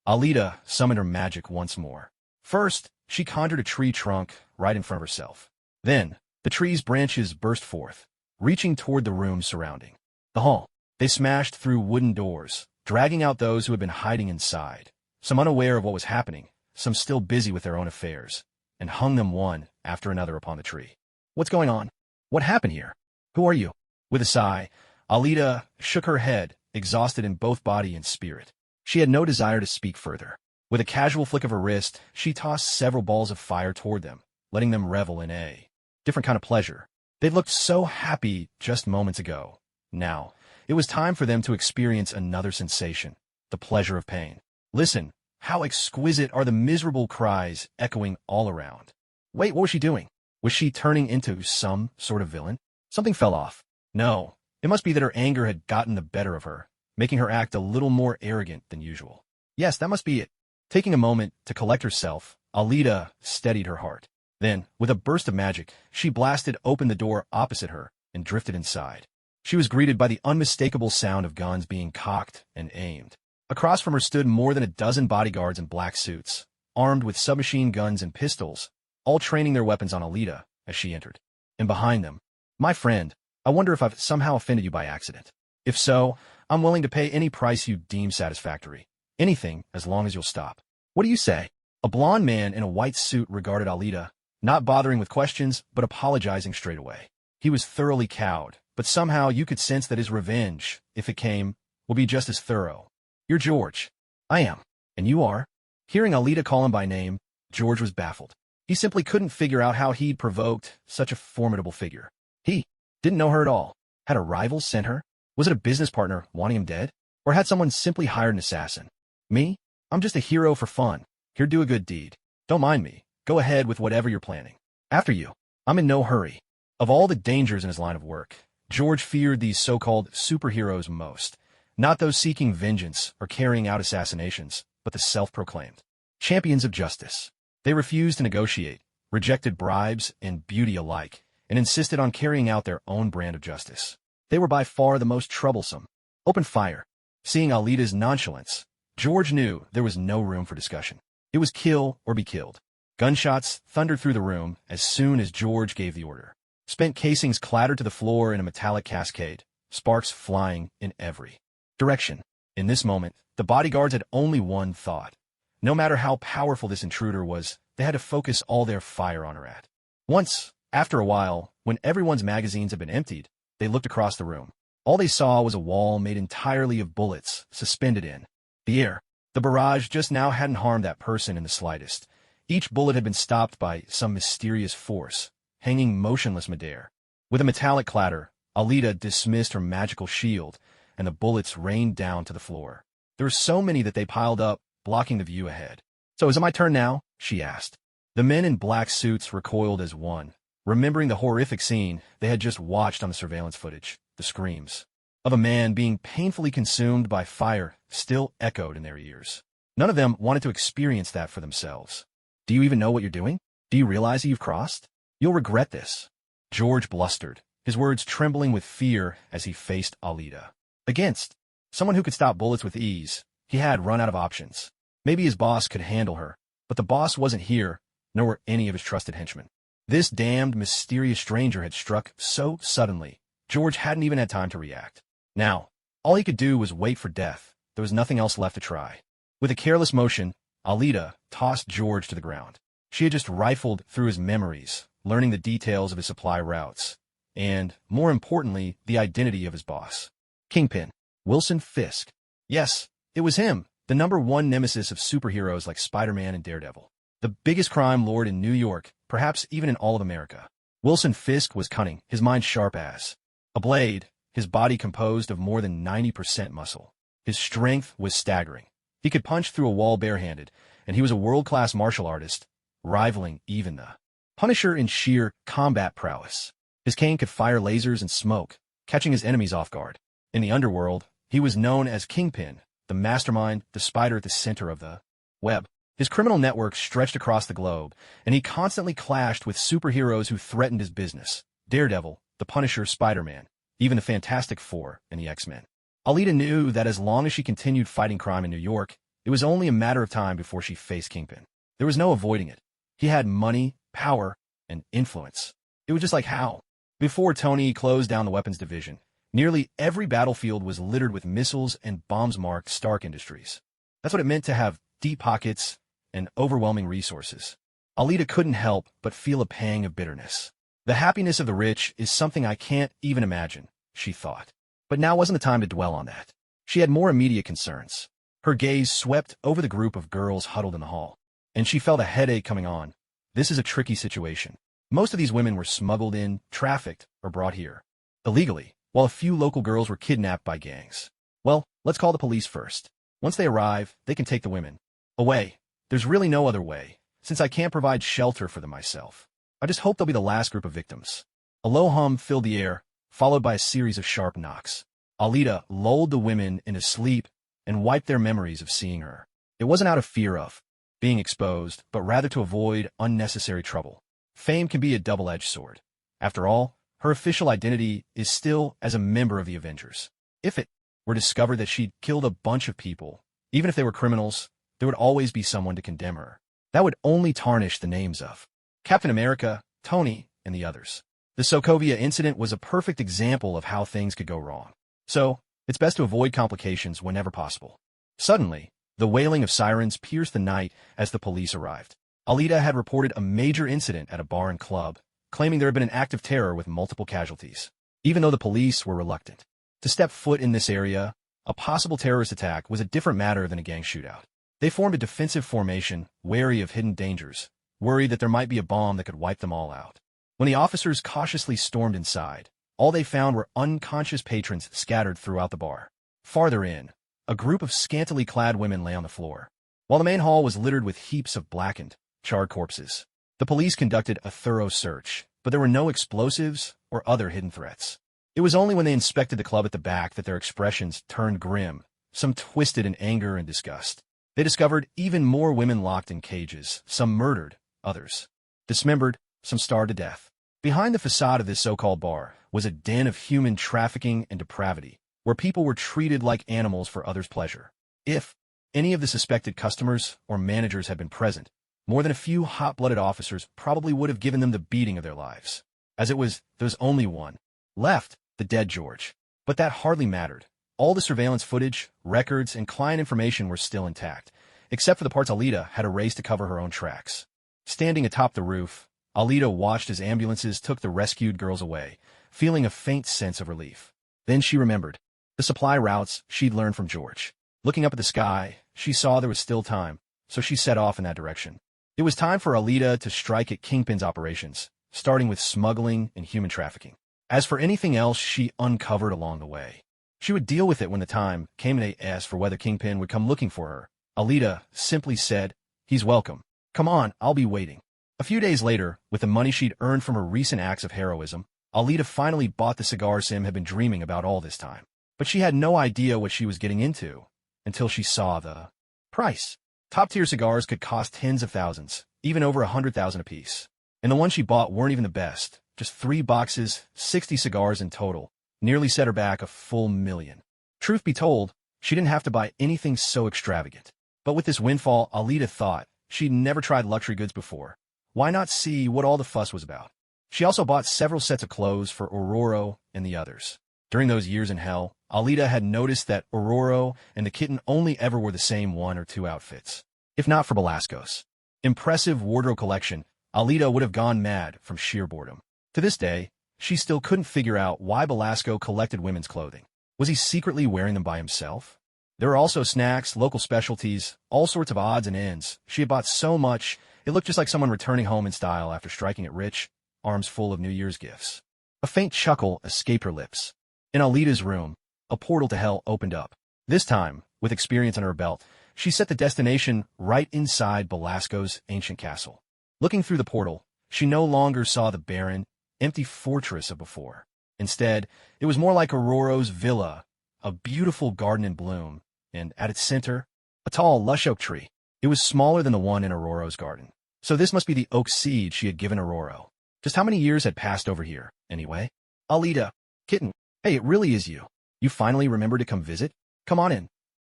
Alita summoned her magic once more. First, she conjured a tree trunk right in front of herself. Then, the tree's branches burst forth, reaching toward the room surrounding the hall. They smashed through wooden doors, dragging out those who had been hiding inside, some unaware of what was happening, some still busy with their own affairs, and hung them one after another upon the tree. What's going on? What happened here? Who are you? With a sigh, Alita shook her head, exhausted in both body and spirit. She had no desire to speak further. With a casual flick of her wrist, she tossed several balls of fire toward them, letting them revel in a different kind of pleasure. They'd looked so happy just moments ago. Now, it was time for them to experience another sensation, the pleasure of pain. Listen, how exquisite are the miserable cries echoing all around. Wait, what was she doing? Was she turning into some sort of villain? Something fell off. No, it must be that her anger had gotten the better of her, making her act a little more arrogant than usual. Yes, that must be it. Taking a moment to collect herself, Alita steadied her heart. Then, with a burst of magic, she blasted open the door opposite her and drifted inside. She was greeted by the unmistakable sound of guns being cocked and aimed. Across from her stood more than a dozen bodyguards in black suits, armed with submachine guns and pistols, all training their weapons on Alita as she entered. And behind them, my friend, I wonder if I've somehow offended you by accident. If so, I'm willing to pay any price you deem satisfactory. Anything, as long as you'll stop. What do you say? A blond man in a white suit regarded Alita, not bothering with questions, but apologizing straight away. He was thoroughly cowed, but somehow you could sense that his revenge, if it came, will be just as thorough. "You're George." "I am. And you are?" Hearing Alita call him by name, George was baffled. He simply couldn't figure out how he'd provoked such a formidable figure. He didn't know her at all. Had a rival sent her? Was it a business partner wanting him dead? Or had someone simply hired an assassin? "Me? I'm just a hero for fun. Here, do a good deed. Don't mind me. Go ahead with whatever you're planning. After you. I'm in no hurry." Of all the dangers in his line of work, George feared these so-called superheroes most. Not those seeking vengeance or carrying out assassinations, but the self-proclaimed champions of justice. They refused to negotiate, rejected bribes and beauty alike, and insisted on carrying out their own brand of justice. They were by far the most troublesome. Open fire. Seeing Alita's nonchalance, George knew there was no room for discussion. It was kill or be killed. Gunshots thundered through the room as soon as George gave the order. Spent casings clattered to the floor in a metallic cascade, sparks flying in every direction. In this moment, the bodyguards had only one thought. No matter how powerful this intruder was, they had to focus all their fire on her at once. After a while, when everyone's magazines had been emptied, they looked across the room. All they saw was a wall made entirely of bullets, suspended in the air. The barrage just now hadn't harmed that person in the slightest. Each bullet had been stopped by some mysterious force, hanging motionless midair. With a metallic clatter, Alita dismissed her magical shield, and the bullets rained down to the floor. There were so many that they piled up, blocking the view ahead. "So is it my turn now?" she asked. The men in black suits recoiled as one, remembering the horrific scene they had just watched on the surveillance footage. The screams of a man being painfully consumed by fire still echoed in their ears. None of them wanted to experience that for themselves. "Do you even know what you're doing? Do you realize that you've crossed? You'll regret this." George blustered, his words trembling with fear as he faced Alita. Against someone who could stop bullets with ease, he had run out of options. Maybe his boss could handle her, but the boss wasn't here, nor were any of his trusted henchmen. This damned mysterious stranger had struck so suddenly, George hadn't even had time to react. Now, all he could do was wait for death. There was nothing else left to try. With a careless motion, Alita tossed George to the ground. She had just rifled through his memories, learning the details of his supply routes, and, more importantly, the identity of his boss. Kingpin. Wilson Fisk. Yes, it was him, the #1 nemesis of superheroes like Spider-Man and Daredevil. The biggest crime lord in New York, perhaps even in all of America. Wilson Fisk was cunning, his mind sharp as a blade, his body composed of more than 90% muscle. His strength was staggering. He could punch through a wall barehanded, and he was a world-class martial artist, rivaling even the Punisher in sheer combat prowess. His cane could fire lasers and smoke, catching his enemies off guard. In the underworld, he was known as Kingpin, the mastermind, the spider at the center of the web. His criminal network stretched across the globe, and he constantly clashed with superheroes who threatened his business. Daredevil, the Punisher, Spider-Man, even the Fantastic Four and the X-Men. Alita knew that as long as she continued fighting crime in New York, it was only a matter of time before she faced Kingpin. There was no avoiding it. He had money, power, and influence. It was just like how, before Tony closed down the weapons division, nearly every battlefield was littered with missiles and bombs marked Stark Industries. That's what it meant to have deep pockets and overwhelming resources. Alita couldn't help but feel a pang of bitterness. The happiness of the rich is something I can't even imagine, she thought. But now wasn't the time to dwell on that. She had more immediate concerns. Her gaze swept over the group of girls huddled in the hall, and she felt a headache coming on. This is a tricky situation. Most of these women were smuggled in, trafficked, or brought here illegally, while a few local girls were kidnapped by gangs. Well, let's call the police first. Once they arrive, they can take the women away. There's really no other way, since I can't provide shelter for them myself. I just hope they'll be the last group of victims. A low hum filled the air, followed by a series of sharp knocks. Alita lulled the women into sleep and wiped their memories of seeing her. It wasn't out of fear of being exposed, but rather to avoid unnecessary trouble. Fame can be a double-edged sword. After all, her official identity is still as a member of the Avengers. If it were discovered that she'd killed a bunch of people, even if they were criminals, there would always be someone to condemn her. That would only tarnish the names of Captain America, Tony, and the others. The Sokovia incident was a perfect example of how things could go wrong. So, it's best to avoid complications whenever possible. Suddenly, The wailing of sirens pierced the night as the police arrived. Alita had reported a major incident at a bar and club, claiming there had been an act of terror with multiple casualties. Even though the police were reluctant to step foot in this area, a possible terrorist attack was a different matter than a gang shootout. They formed a defensive formation, wary of hidden dangers, worried that there might be a bomb that could wipe them all out. When the officers cautiously stormed inside, all they found were unconscious patrons scattered throughout the bar. Farther in, a group of scantily clad women lay on the floor, while the main hall was littered with heaps of blackened, charred corpses. The police conducted a thorough search, but there were no explosives or other hidden threats. It was only when they inspected the club at the back that their expressions turned grim, some twisted in anger and disgust. They discovered even more women locked in cages, some murdered, others dismembered, some starved to death. Behind the facade of this so-called bar was a den of human trafficking and depravity, where people were treated like animals for others' pleasure. If any of the suspected customers or managers had been present, more than a few hot-blooded officers probably would have given them the beating of their lives. As it was, there was only one left, the dead George. But that hardly mattered. All the surveillance footage, records, and client information were still intact, except for the parts Alita had erased to cover her own tracks. Standing atop the roof, Alita watched as ambulances took the rescued girls away, feeling a faint sense of relief. Then she remembered the supply routes she'd learned from George. Looking up at the sky, she saw there was still time, so she set off in that direction. It was time for Alita to strike at Kingpin's operations, starting with smuggling and human trafficking. As for anything else she uncovered along the way, she would deal with it when the time came. And they asked for whether Kingpin would come looking for her. Alita simply said, "He's welcome. Come on, I'll be waiting." A few days later, with the money she'd earned from her recent acts of heroism, Alita finally bought the cigar Sim had been dreaming about all this time. But she had no idea what she was getting into until she saw the price. Top-tier cigars could cost tens of thousands, even over 100,000 apiece. And the ones she bought weren't even the best. Just 3 boxes, 60 cigars in total, nearly set her back a full $1,000,000. Truth be told, she didn't have to buy anything so extravagant. But with this windfall, Alita thought she'd never tried luxury goods before. Why not see what all the fuss was about? She also bought several sets of clothes for Aurora and the others. During those years in hell, Alita had noticed that Aurora and the kitten only ever wore the same 1 or 2 outfits. If not for Belasco's impressive wardrobe collection, Alita would have gone mad from sheer boredom. To this day, she still couldn't figure out why Belasco collected women's clothing. Was he secretly wearing them by himself? There were also snacks, local specialties, all sorts of odds and ends. She had bought so much, it looked just like someone returning home in style after striking it rich, arms full of New Year's gifts. A faint chuckle escaped her lips. In Alita's room, a portal to hell opened up. This time, with experience under her belt, she set the destination right inside Belasco's ancient castle. Looking through the portal, she no longer saw the barren, empty fortress of before. Instead, it was more like Aurora's villa, a beautiful garden in bloom, and at its center, a tall, lush oak tree. It was smaller than the one in Aurora's garden. So this must be the oak seed she had given Aurora. Just how many years had passed over here, anyway? Alita, kitten, hey, it really is you. You finally remembered to come visit? Come on in.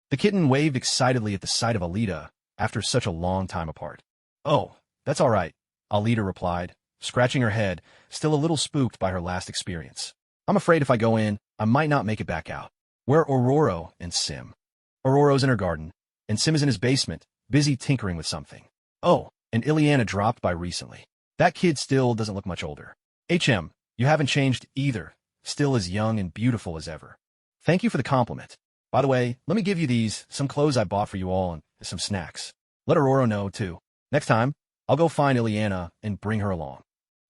The kitten waved excitedly at the sight of Alita after such a long time apart. Oh, that's all right, Alita replied, scratching her head, still a little spooked by her last experience. I'm afraid if I go in, I might not make it back out. Where are Aurora and Sim? Aurora's in her garden, and Sim is in his basement, busy tinkering with something. Oh, and Ileana dropped by recently. That kid still doesn't look much older. HM, you haven't changed either, still as young and beautiful as ever. Thank you for the compliment. By the way, let me give you these, some clothes I bought for you all and some snacks. Let Aurora know, too. Next time, I'll go find Ileana and bring her along.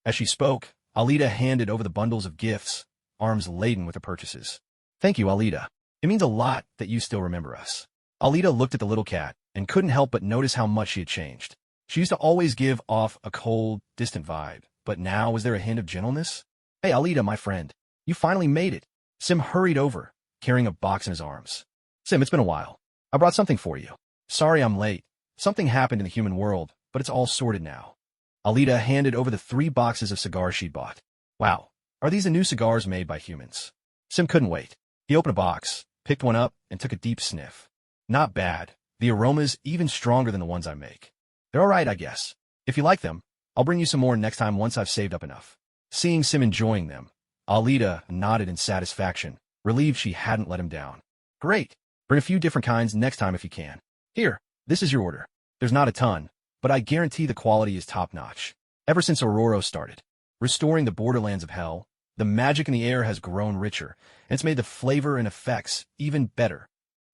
As she spoke, Alita handed over the bundles of gifts, arms laden with her purchases. Thank you, Alita. It means a lot that you still remember us. Alita looked at the little cat and couldn't help but notice how much she had changed. She used to always give off a cold, distant vibe, but now was there a hint of gentleness? Hey, Alita, my friend. You finally made it. Sim hurried over, carrying a box in his arms. Sim, it's been a while. I brought something for you. Sorry I'm late. Something happened in the human world, but it's all sorted now. Alita handed over the 3 boxes of cigars she'd bought. Wow, are these the new cigars made by humans? Sim couldn't wait. He opened a box, picked one up, and took a deep sniff. Not bad. The aroma's even stronger than the ones I make. They're all right, I guess. If you like them, I'll bring you some more next time once I've saved up enough. Seeing Sim enjoying them, Alita nodded in satisfaction, relieved she hadn't let him down. Great. Bring a few different kinds next time if you can. Here, this is your order. There's not a ton, but I guarantee the quality is top-notch. Ever since Aurora started, restoring the borderlands of hell, the magic in the air has grown richer, and it's made the flavor and effects even better.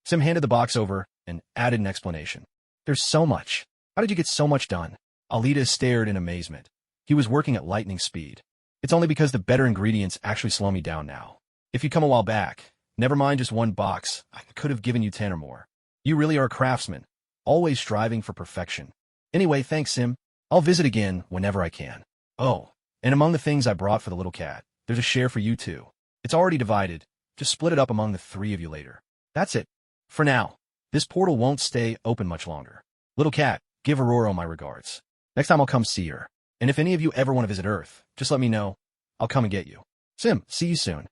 Sim handed the box over and added an explanation. There's so much. How did you get so much done? Alita stared in amazement. He was working at lightning speed. It's only because the better ingredients actually slow me down now. If you'd come a while back, never mind just one box, I could have given you 10 or more. You really are a craftsman, always striving for perfection. Anyway, thanks, Sim. I'll visit again whenever I can. Oh, and among the things I brought for the little cat, there's a share for you too. It's already divided. Just split it up among the three of you later. That's it. For now, this portal won't stay open much longer. Little cat, give Aurora my regards. Next time I'll come see her. And if any of you ever want to visit Earth, just let me know. I'll come and get you. Sim, see you soon.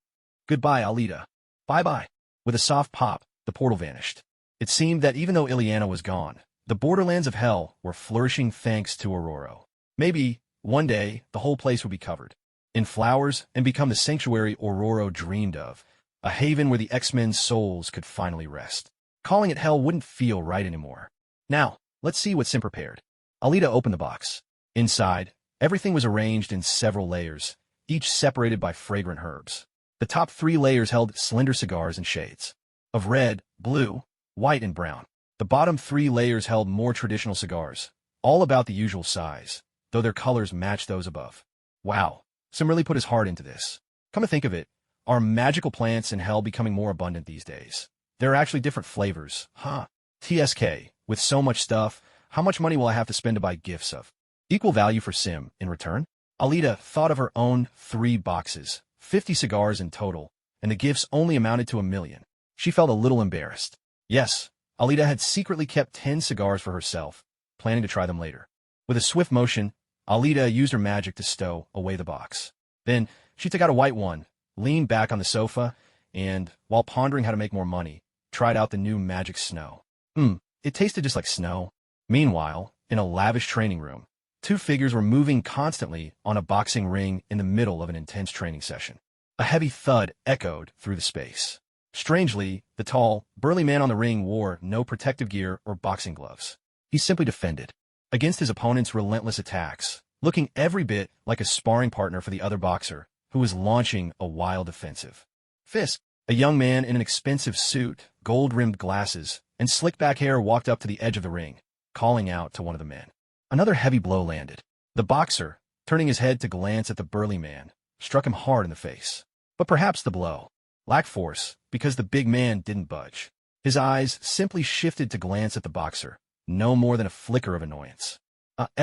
Goodbye, Alita. Bye-bye. With a soft pop, the portal vanished. It seemed that even though Ileana was gone, the borderlands of hell were flourishing thanks to Aurora. Maybe, one day, the whole place would be covered in flowers and become the sanctuary Aurora dreamed of, a haven where the X-Men's souls could finally rest. Calling it hell wouldn't feel right anymore. Now, let's see what Sim prepared. Alita opened the box. Inside, everything was arranged in several layers, each separated by fragrant herbs. The top 3 layers held slender cigars in shades of red, blue, white, and brown. The bottom 3 layers held more traditional cigars, all about the usual size, though their colors matched those above. Wow, Sim really put his heart into this. Come to think of it, are magical plants in hell becoming more abundant these days? There are actually different flavors, huh? TSK, with so much stuff, how much money will I have to spend to buy gifts of? Equal value for Sim in return? Alita thought of her own 3 boxes, 50 cigars in total, and the gifts only amounted to $1 million. She felt a little embarrassed. Yes, Alita had secretly kept 10 cigars for herself, planning to try them later. With a swift motion, Alita used her magic to stow away the box. Then, she took out a white one, leaned back on the sofa, and, while pondering how to make more money, tried out the new magic snow. It tasted just like snow. Meanwhile, in a lavish training room, 2 figures were moving constantly on a boxing ring in the middle of an intense training session. A heavy thud echoed through the space. Strangely, the tall, burly man on the ring wore no protective gear or boxing gloves. He simply defended against his opponent's relentless attacks, looking every bit like a sparring partner for the other boxer, who was launching a wild offensive. Fisk, a young man in an expensive suit, gold-rimmed glasses, and slick-back hair walked up to the edge of the ring, calling out to one of the men. Another heavy blow landed. The boxer, turning his head to glance at the burly man, struck him hard in the face. But perhaps the blow lacked force because the big man didn't budge. His eyes simply shifted to glance at the boxer, no more than a flicker of annoyance.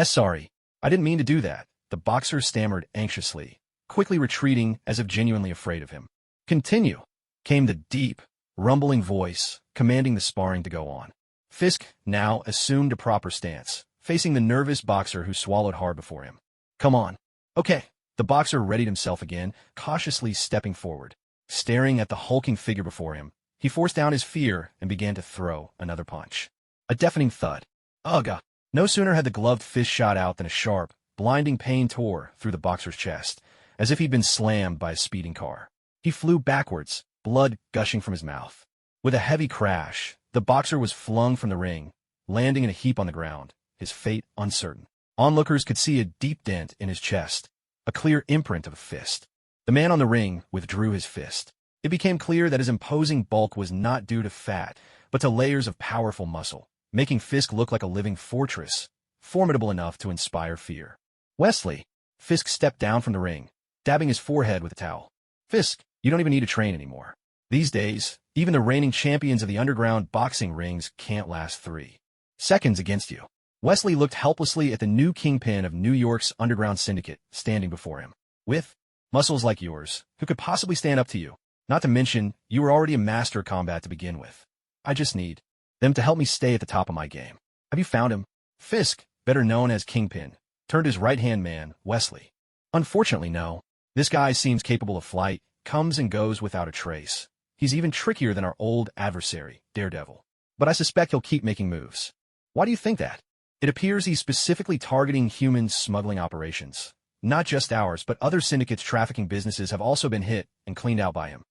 Sorry, I didn't mean to do that, the boxer stammered anxiously, quickly retreating as if genuinely afraid of him. Continue, came the deep, rumbling voice, commanding the sparring to go on. Fisk now assumed a proper stance, facing the nervous boxer who swallowed hard before him. Come on. Okay. The boxer readied himself again, cautiously stepping forward. Staring at the hulking figure before him, he forced down his fear and began to throw another punch. A deafening thud. Ugh! No sooner had the gloved fist shot out than a sharp, blinding pain tore through the boxer's chest, as if he'd been slammed by a speeding car. He flew backwards, blood gushing from his mouth. With a heavy crash, the boxer was flung from the ring, landing in a heap on the ground, his fate uncertain. Onlookers could see a deep dent in his chest, a clear imprint of a fist. The man on the ring withdrew his fist. It became clear that his imposing bulk was not due to fat, but to layers of powerful muscle, making Fisk look like a living fortress, formidable enough to inspire fear. Wesley. Fisk stepped down from the ring, dabbing his forehead with a towel. Fisk, you don't even need to train anymore. These days, even the reigning champions of the underground boxing rings can't last 3 seconds against you. Wesley looked helplessly at the new kingpin of New York's underground syndicate standing before him. With muscles like yours, who could possibly stand up to you? Not to mention, you were already a master of combat to begin with. I just need them to help me stay at the top of my game. Have you found him? Fisk, better known as Kingpin, turned his right-hand man, Wesley. Unfortunately, no. This guy seems capable of flight, comes and goes without a trace. He's even trickier than our old adversary, Daredevil. But I suspect he'll keep making moves. Why do you think that? It appears he's specifically targeting human smuggling operations. Not just ours, but other syndicates' trafficking businesses have also been hit and cleaned out by him.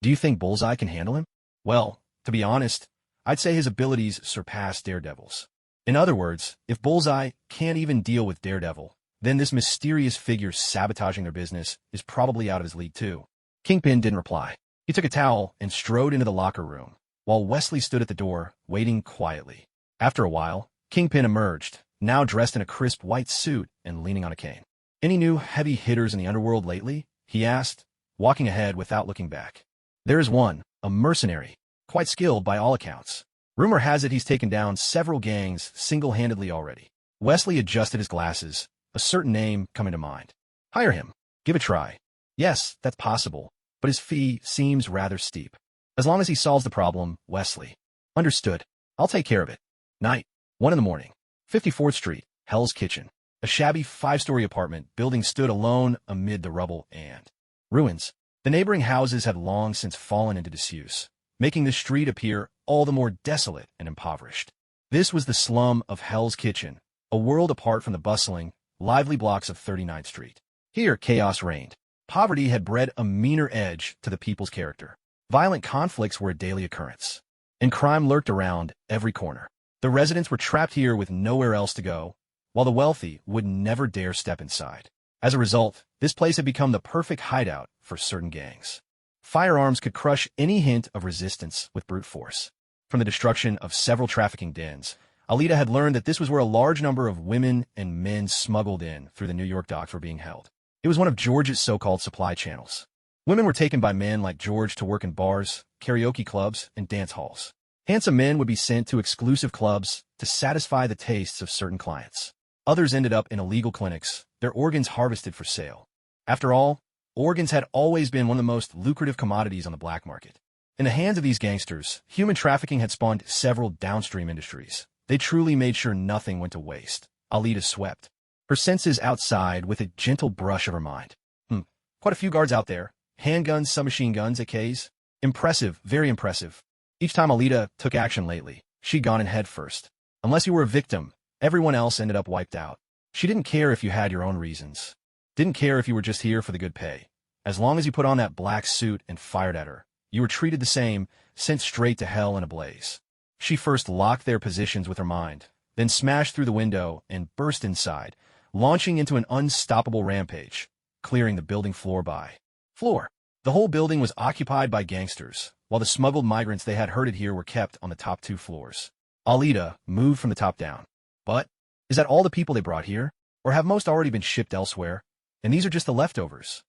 Do you think Bullseye can handle him? Well, to be honest, I'd say his abilities surpass Daredevil's. In other words, if Bullseye can't even deal with Daredevil, then this mysterious figure sabotaging their business is probably out of his league too. Kingpin didn't reply. He took a towel and strode into the locker room, while Wesley stood at the door, waiting quietly. After a while, Kingpin emerged, now dressed in a crisp white suit and leaning on a cane. "Any new heavy hitters in the underworld lately?" he asked, walking ahead without looking back. "There is one, a mercenary, quite skilled by all accounts. Rumor has it he's taken down several gangs single-handedly already." Wesley adjusted his glasses, a certain name coming to mind. "Hire him. Give a try." "Yes, that's possible, but his fee seems rather steep." "As long as he solves the problem, Wesley." "Understood. I'll take care of it." Night, 1 in the morning. 54th Street, Hell's Kitchen. A shabby 5-story apartment building stood alone amid the rubble and ruins. The neighboring houses had long since fallen into disuse, making the street appear all the more desolate and impoverished. This was the slum of Hell's Kitchen, a world apart from the bustling, lively blocks of 39th Street. Here, chaos reigned. Poverty had bred a meaner edge to the people's character. Violent conflicts were a daily occurrence, and crime lurked around every corner. The residents were trapped here with nowhere else to go, while the wealthy would never dare step inside. As a result, this place had become the perfect hideout for certain gangs. Firearms could crush any hint of resistance with brute force. From the destruction of several trafficking dens, Alita had learned that this was where a large number of women and men smuggled in through the New York docks were being held. It was one of George's so-called supply channels. Women were taken by men like George to work in bars, karaoke clubs, and dance halls. Handsome men would be sent to exclusive clubs to satisfy the tastes of certain clients. Others ended up in illegal clinics, their organs harvested for sale. After all, organs had always been one of the most lucrative commodities on the black market. In the hands of these gangsters, human trafficking had spawned several downstream industries. They truly made sure nothing went to waste. Alita swept her senses outside with a gentle brush of her mind. Quite a few guards out there. Handguns, submachine guns, AKs. Impressive, very impressive. Each time Alita took action lately, she'd gone in head first. Unless you were a victim, everyone else ended up wiped out. She didn't care if you had your own reasons. Didn't care if you were just here for the good pay. As long as you put on that black suit and fired at her, you were treated the same, sent straight to hell in a blaze. She first locked their positions with her mind, then smashed through the window and burst inside, launching into an unstoppable rampage, clearing the building floor by floor. The whole building was occupied by gangsters, while the smuggled migrants they had herded here were kept on the top 2 floors. Alita moved from the top down. But is that all the people they brought here? Or have most already been shipped elsewhere? And these are just the leftovers?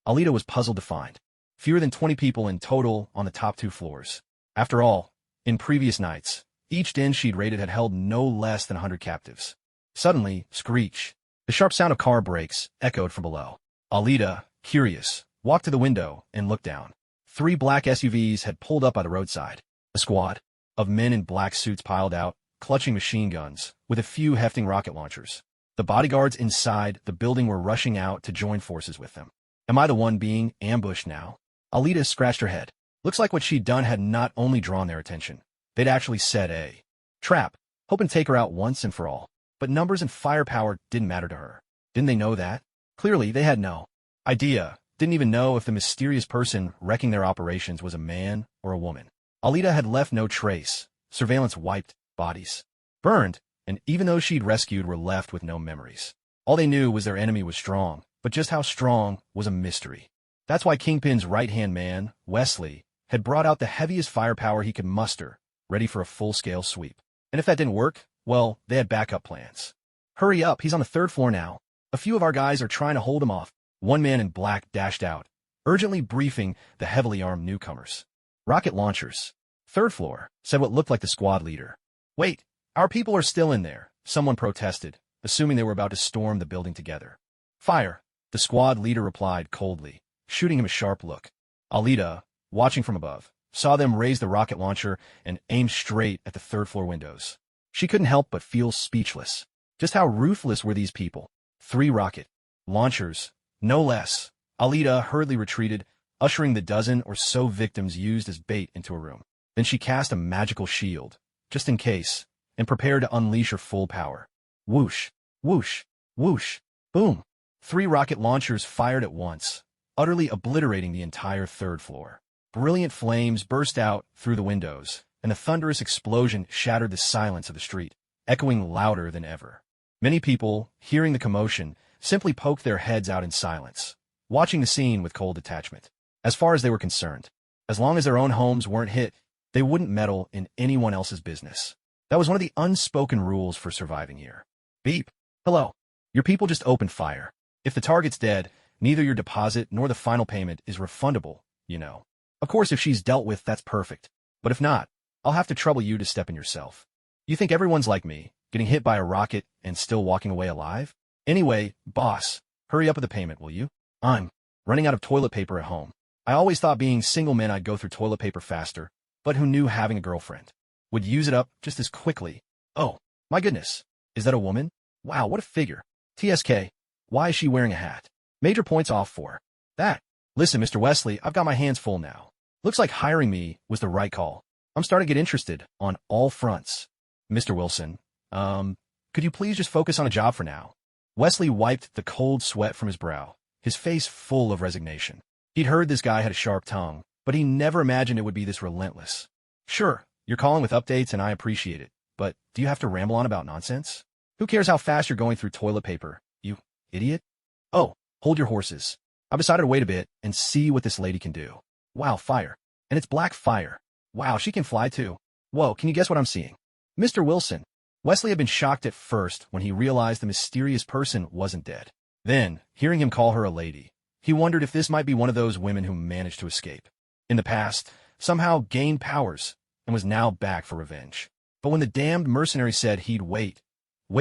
Alita was puzzled to find fewer than 20 people in total on the top 2 floors. After all, in previous nights, each den she'd raided had held no less than 100 captives. Suddenly, screech. The sharp sound of car brakes echoed from below. Alita, curious, walked to the window and looked down. 3 black SUVs had pulled up by the roadside. A squad of men in black suits piled out, clutching machine guns, with a few hefting rocket launchers. The bodyguards inside the building were rushing out to join forces with them. Am I the one being ambushed now? Alita scratched her head. Looks like what she'd done had not only drawn their attention. They'd actually set a trap, hoping to take her out once and for all. But numbers and firepower didn't matter to her. Didn't they know that? Clearly, they had no idea. Didn't even know if the mysterious person wrecking their operations was a man or a woman. Alita had left no trace. Surveillance wiped, bodies burned, and even those she'd rescued were left with no memories. All they knew was their enemy was strong, but just how strong was a mystery. That's why Kingpin's right-hand man, Wesley, had brought out the heaviest firepower he could muster, ready for a full-scale sweep. And if that didn't work, well, they had backup plans. Hurry up, he's on the 3rd floor now. A few of our guys are trying to hold him off. One man in black dashed out, urgently briefing the heavily armed newcomers. Rocket launchers. 3rd floor, said what looked like the squad leader. Wait, our people are still in there, someone protested, assuming they were about to storm the building together. Fire, the squad leader replied coldly, shooting him a sharp look. Alita, watching from above, saw them raise the rocket launcher and aim straight at the 3rd floor windows. She couldn't help but feel speechless. Just how ruthless were these people? 3 rocket launchers, no less. Alita hurriedly retreated, ushering the dozen or so victims used as bait into a room. Then she cast a magical shield, just in case, and prepared to unleash her full power. Whoosh, whoosh, whoosh, boom. 3 rocket launchers fired at once, utterly obliterating the entire 3rd floor. Brilliant flames burst out through the windows, and a thunderous explosion shattered the silence of the street, echoing louder than ever. Many people, hearing the commotion, simply poked their heads out in silence, watching the scene with cold detachment. As far as they were concerned, as long as their own homes weren't hit, they wouldn't meddle in anyone else's business. That was one of the unspoken rules for surviving here. Beep. Hello. Your people just opened fire. If the target's dead, neither your deposit nor the final payment is refundable, you know. Of course, if she's dealt with, that's perfect. But if not, I'll have to trouble you to step in yourself. You think everyone's like me, getting hit by a rocket and still walking away alive? Anyway, boss, hurry up with the payment, will you? I'm running out of toilet paper at home. I always thought being single meant I'd go through toilet paper faster, but who knew having a girlfriend would use it up just as quickly? Oh, my goodness. Is that a woman? Wow, what a figure. TSK, why is she wearing a hat? Major points off for that. Listen, Mr. Wesley, I've got my hands full now. Looks like hiring me was the right call. I'm starting to get interested on all fronts. Mr. Wilson, could you please just focus on a job for now? Wesley wiped the cold sweat from his brow, his face full of resignation. He'd heard this guy had a sharp tongue, but he never imagined it would be this relentless. Sure, you're calling with updates and I appreciate it, but do you have to ramble on about nonsense? Who cares how fast you're going through toilet paper, you idiot? Oh, hold your horses. I've decided to wait a bit and see what this lady can do. Wow, fire. And it's black fire. Wow, she can fly too. Whoa, can you guess what I'm seeing? Mr. Wilson. Wesley had been shocked at first when he realized the mysterious person wasn't dead. Then, hearing him call her a lady, he wondered if this might be one of those women who managed to escape. In the past, somehow gained powers, and was now back for revenge. But when the damned mercenary said he'd wait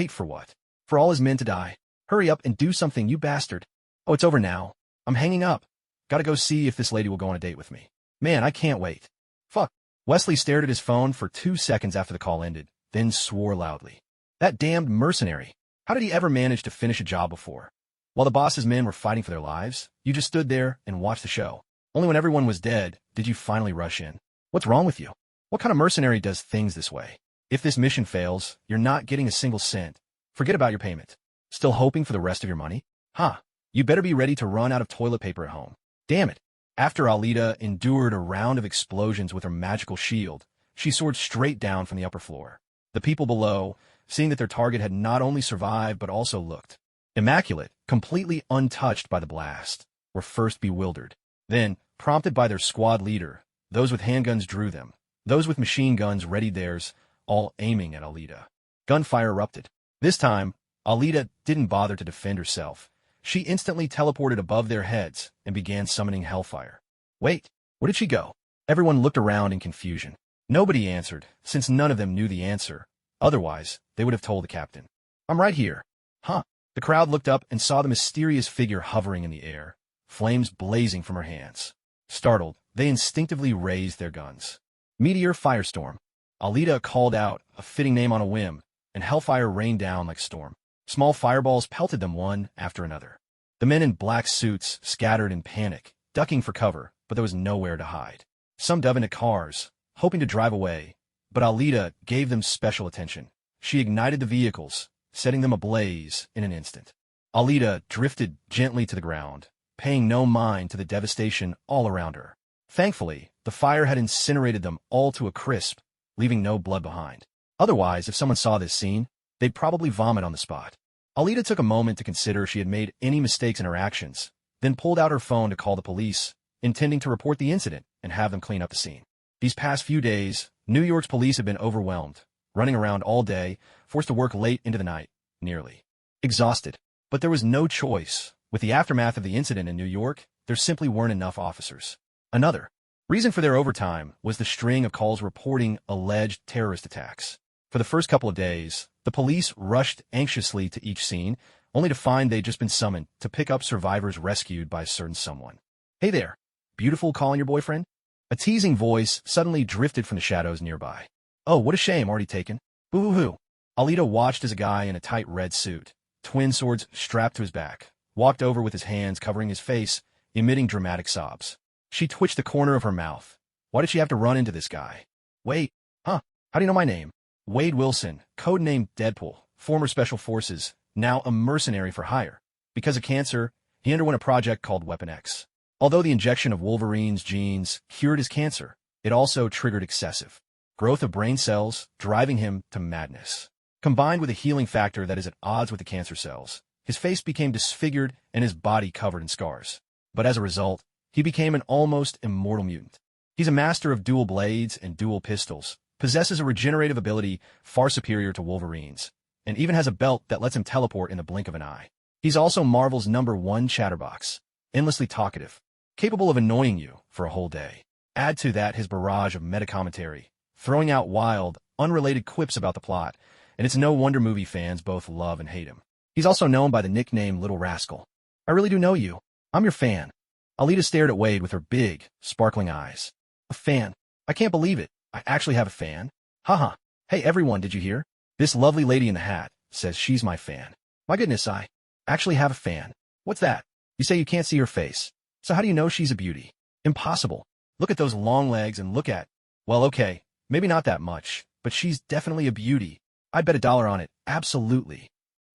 for what? For all his men to die. Hurry up and do something, you bastard. Oh, it's over now. I'm hanging up. Gotta go see if this lady will go on a date with me. Man, I can't wait. Fuck. Wesley stared at his phone for 2 seconds after the call ended, then swore loudly. That damned mercenary. How did he ever manage to finish a job before? While the boss's men were fighting for their lives, you just stood there and watched the show. Only when everyone was dead did you finally rush in. What's wrong with you? What kind of mercenary does things this way? If this mission fails, you're not getting a single cent. Forget about your payment. Still hoping for the rest of your money? Huh. You better be ready to run out of toilet paper at home. Damn it. After Alita endured a round of explosions with her magical shield, she soared straight down from the upper floor. The people below, seeing that their target had not only survived but also looked immaculate, completely untouched by the blast, were first bewildered. Then, prompted by their squad leader, those with handguns drew them. Those with machine guns readied theirs, all aiming at Alita. Gunfire erupted. This time, Alita didn't bother to defend herself. She instantly teleported above their heads and began summoning hellfire. Wait, where did she go? Everyone looked around in confusion. Nobody answered, since none of them knew the answer. Otherwise, they would have told the captain. I'm right here. Huh. The crowd looked up and saw the mysterious figure hovering in the air, flames blazing from her hands. Startled, they instinctively raised their guns. Meteor Firestorm. Alita called out, a fitting name on a whim, and hellfire rained down like storm. Small fireballs pelted them one after another. The men in black suits scattered in panic, ducking for cover, but there was nowhere to hide. Some dove into cars, hoping to drive away, but Alita gave them special attention. She ignited the vehicles, setting them ablaze in an instant. Alita drifted gently to the ground, paying no mind to the devastation all around her. Thankfully, the fire had incinerated them all to a crisp, leaving no blood behind. Otherwise, if someone saw this scene, they'd probably vomit on the spot. Alita took a moment to consider if she had made any mistakes in her actions, then pulled out her phone to call the police, intending to report the incident and have them clean up the scene. These past few days, New York's police have been overwhelmed, running around all day, forced to work late into the night, nearly exhausted. But there was no choice. With the aftermath of the incident in New York, there simply weren't enough officers. Another reason for their overtime was the string of calls reporting alleged terrorist attacks. For the first couple of days, the police rushed anxiously to each scene, only to find they'd just been summoned to pick up survivors rescued by a certain someone. Hey there, beautiful calling your boyfriend? A teasing voice suddenly drifted from the shadows nearby. Oh, what a shame, already taken. Boo-hoo-hoo. Alita watched as a guy in a tight red suit, twin swords strapped to his back, walked over with his hands covering his face, emitting dramatic sobs. She twitched the corner of her mouth. Why did she have to run into this guy? Wait, huh? How do you know my name? Wade Wilson, codenamed Deadpool, former Special Forces, now a mercenary for hire. Because of cancer, he underwent a project called Weapon X. Although the injection of Wolverine's genes cured his cancer, it also triggered excessive growth of brain cells driving him to madness. Combined with a healing factor that is at odds with the cancer cells, his face became disfigured and his body covered in scars. But as a result, he became an almost immortal mutant. He's a master of dual blades and dual pistols, possesses a regenerative ability far superior to Wolverine's, and even has a belt that lets him teleport in the blink of an eye. He's also Marvel's #1 chatterbox, endlessly talkative, capable of annoying you for a whole day. Add to that his barrage of meta-commentary, throwing out wild, unrelated quips about the plot, and it's no wonder movie fans both love and hate him. He's also known by the nickname Little Rascal. I really do know you. I'm your fan. Alita stared at Wade with her big, sparkling eyes. A fan? I can't believe it. I actually have a fan? Haha. Hey everyone, did you hear? This lovely lady in the hat says she's my fan. My goodness, I actually have a fan. What's that? You say you can't see her face. So how do you know she's a beauty? Impossible. Look at those long legs and look at... Well, okay, maybe not that much, but she's definitely a beauty. I'd bet $1 on it. Absolutely.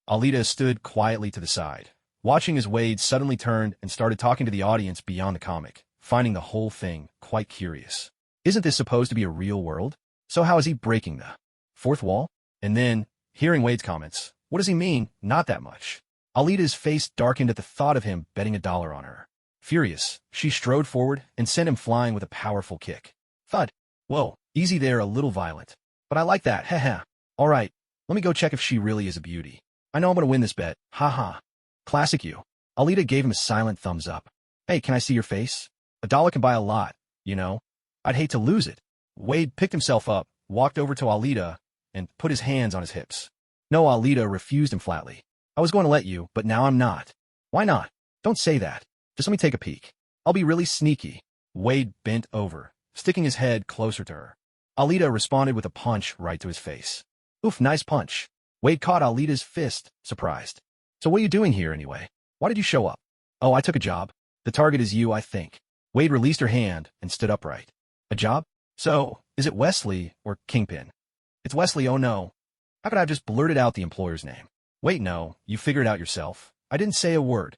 Alita stood quietly to the side, watching as Wade suddenly turned and started talking to the audience beyond the comic, finding the whole thing quite curious. Isn't this supposed to be a real world? So how is he breaking the fourth wall? And then, hearing Wade's comments, what does he mean? Not that much. Alita's face darkened at the thought of him betting $1 on her. Furious, she strode forward and sent him flying with a powerful kick. Thud. Whoa, easy there, a little violent. But I like that, haha. All right, let me go check if she really is a beauty. I know I'm going to win this bet, haha. Classic you. Alita gave him a silent thumbs up. Hey, can I see your face? $1 can buy a lot, you know. I'd hate to lose it. Wade picked himself up, walked over to Alita, and put his hands on his hips. No, Alita refused him flatly. I was going to let you, but now I'm not. Why not? Don't say that. Just let me take a peek. I'll be really sneaky. Wade bent over, sticking his head closer to her. Alita responded with a punch right to his face. Oof, nice punch. Wade caught Alita's fist, surprised. So what are you doing here anyway? Why did you show up? Oh, I took a job. The target is you, I think. Wade released her hand and stood upright. A job? So, is it Wesley or Kingpin? It's Wesley, oh no. How could I have just blurted out the employer's name? Wait, no, you figured it out yourself. I didn't say a word.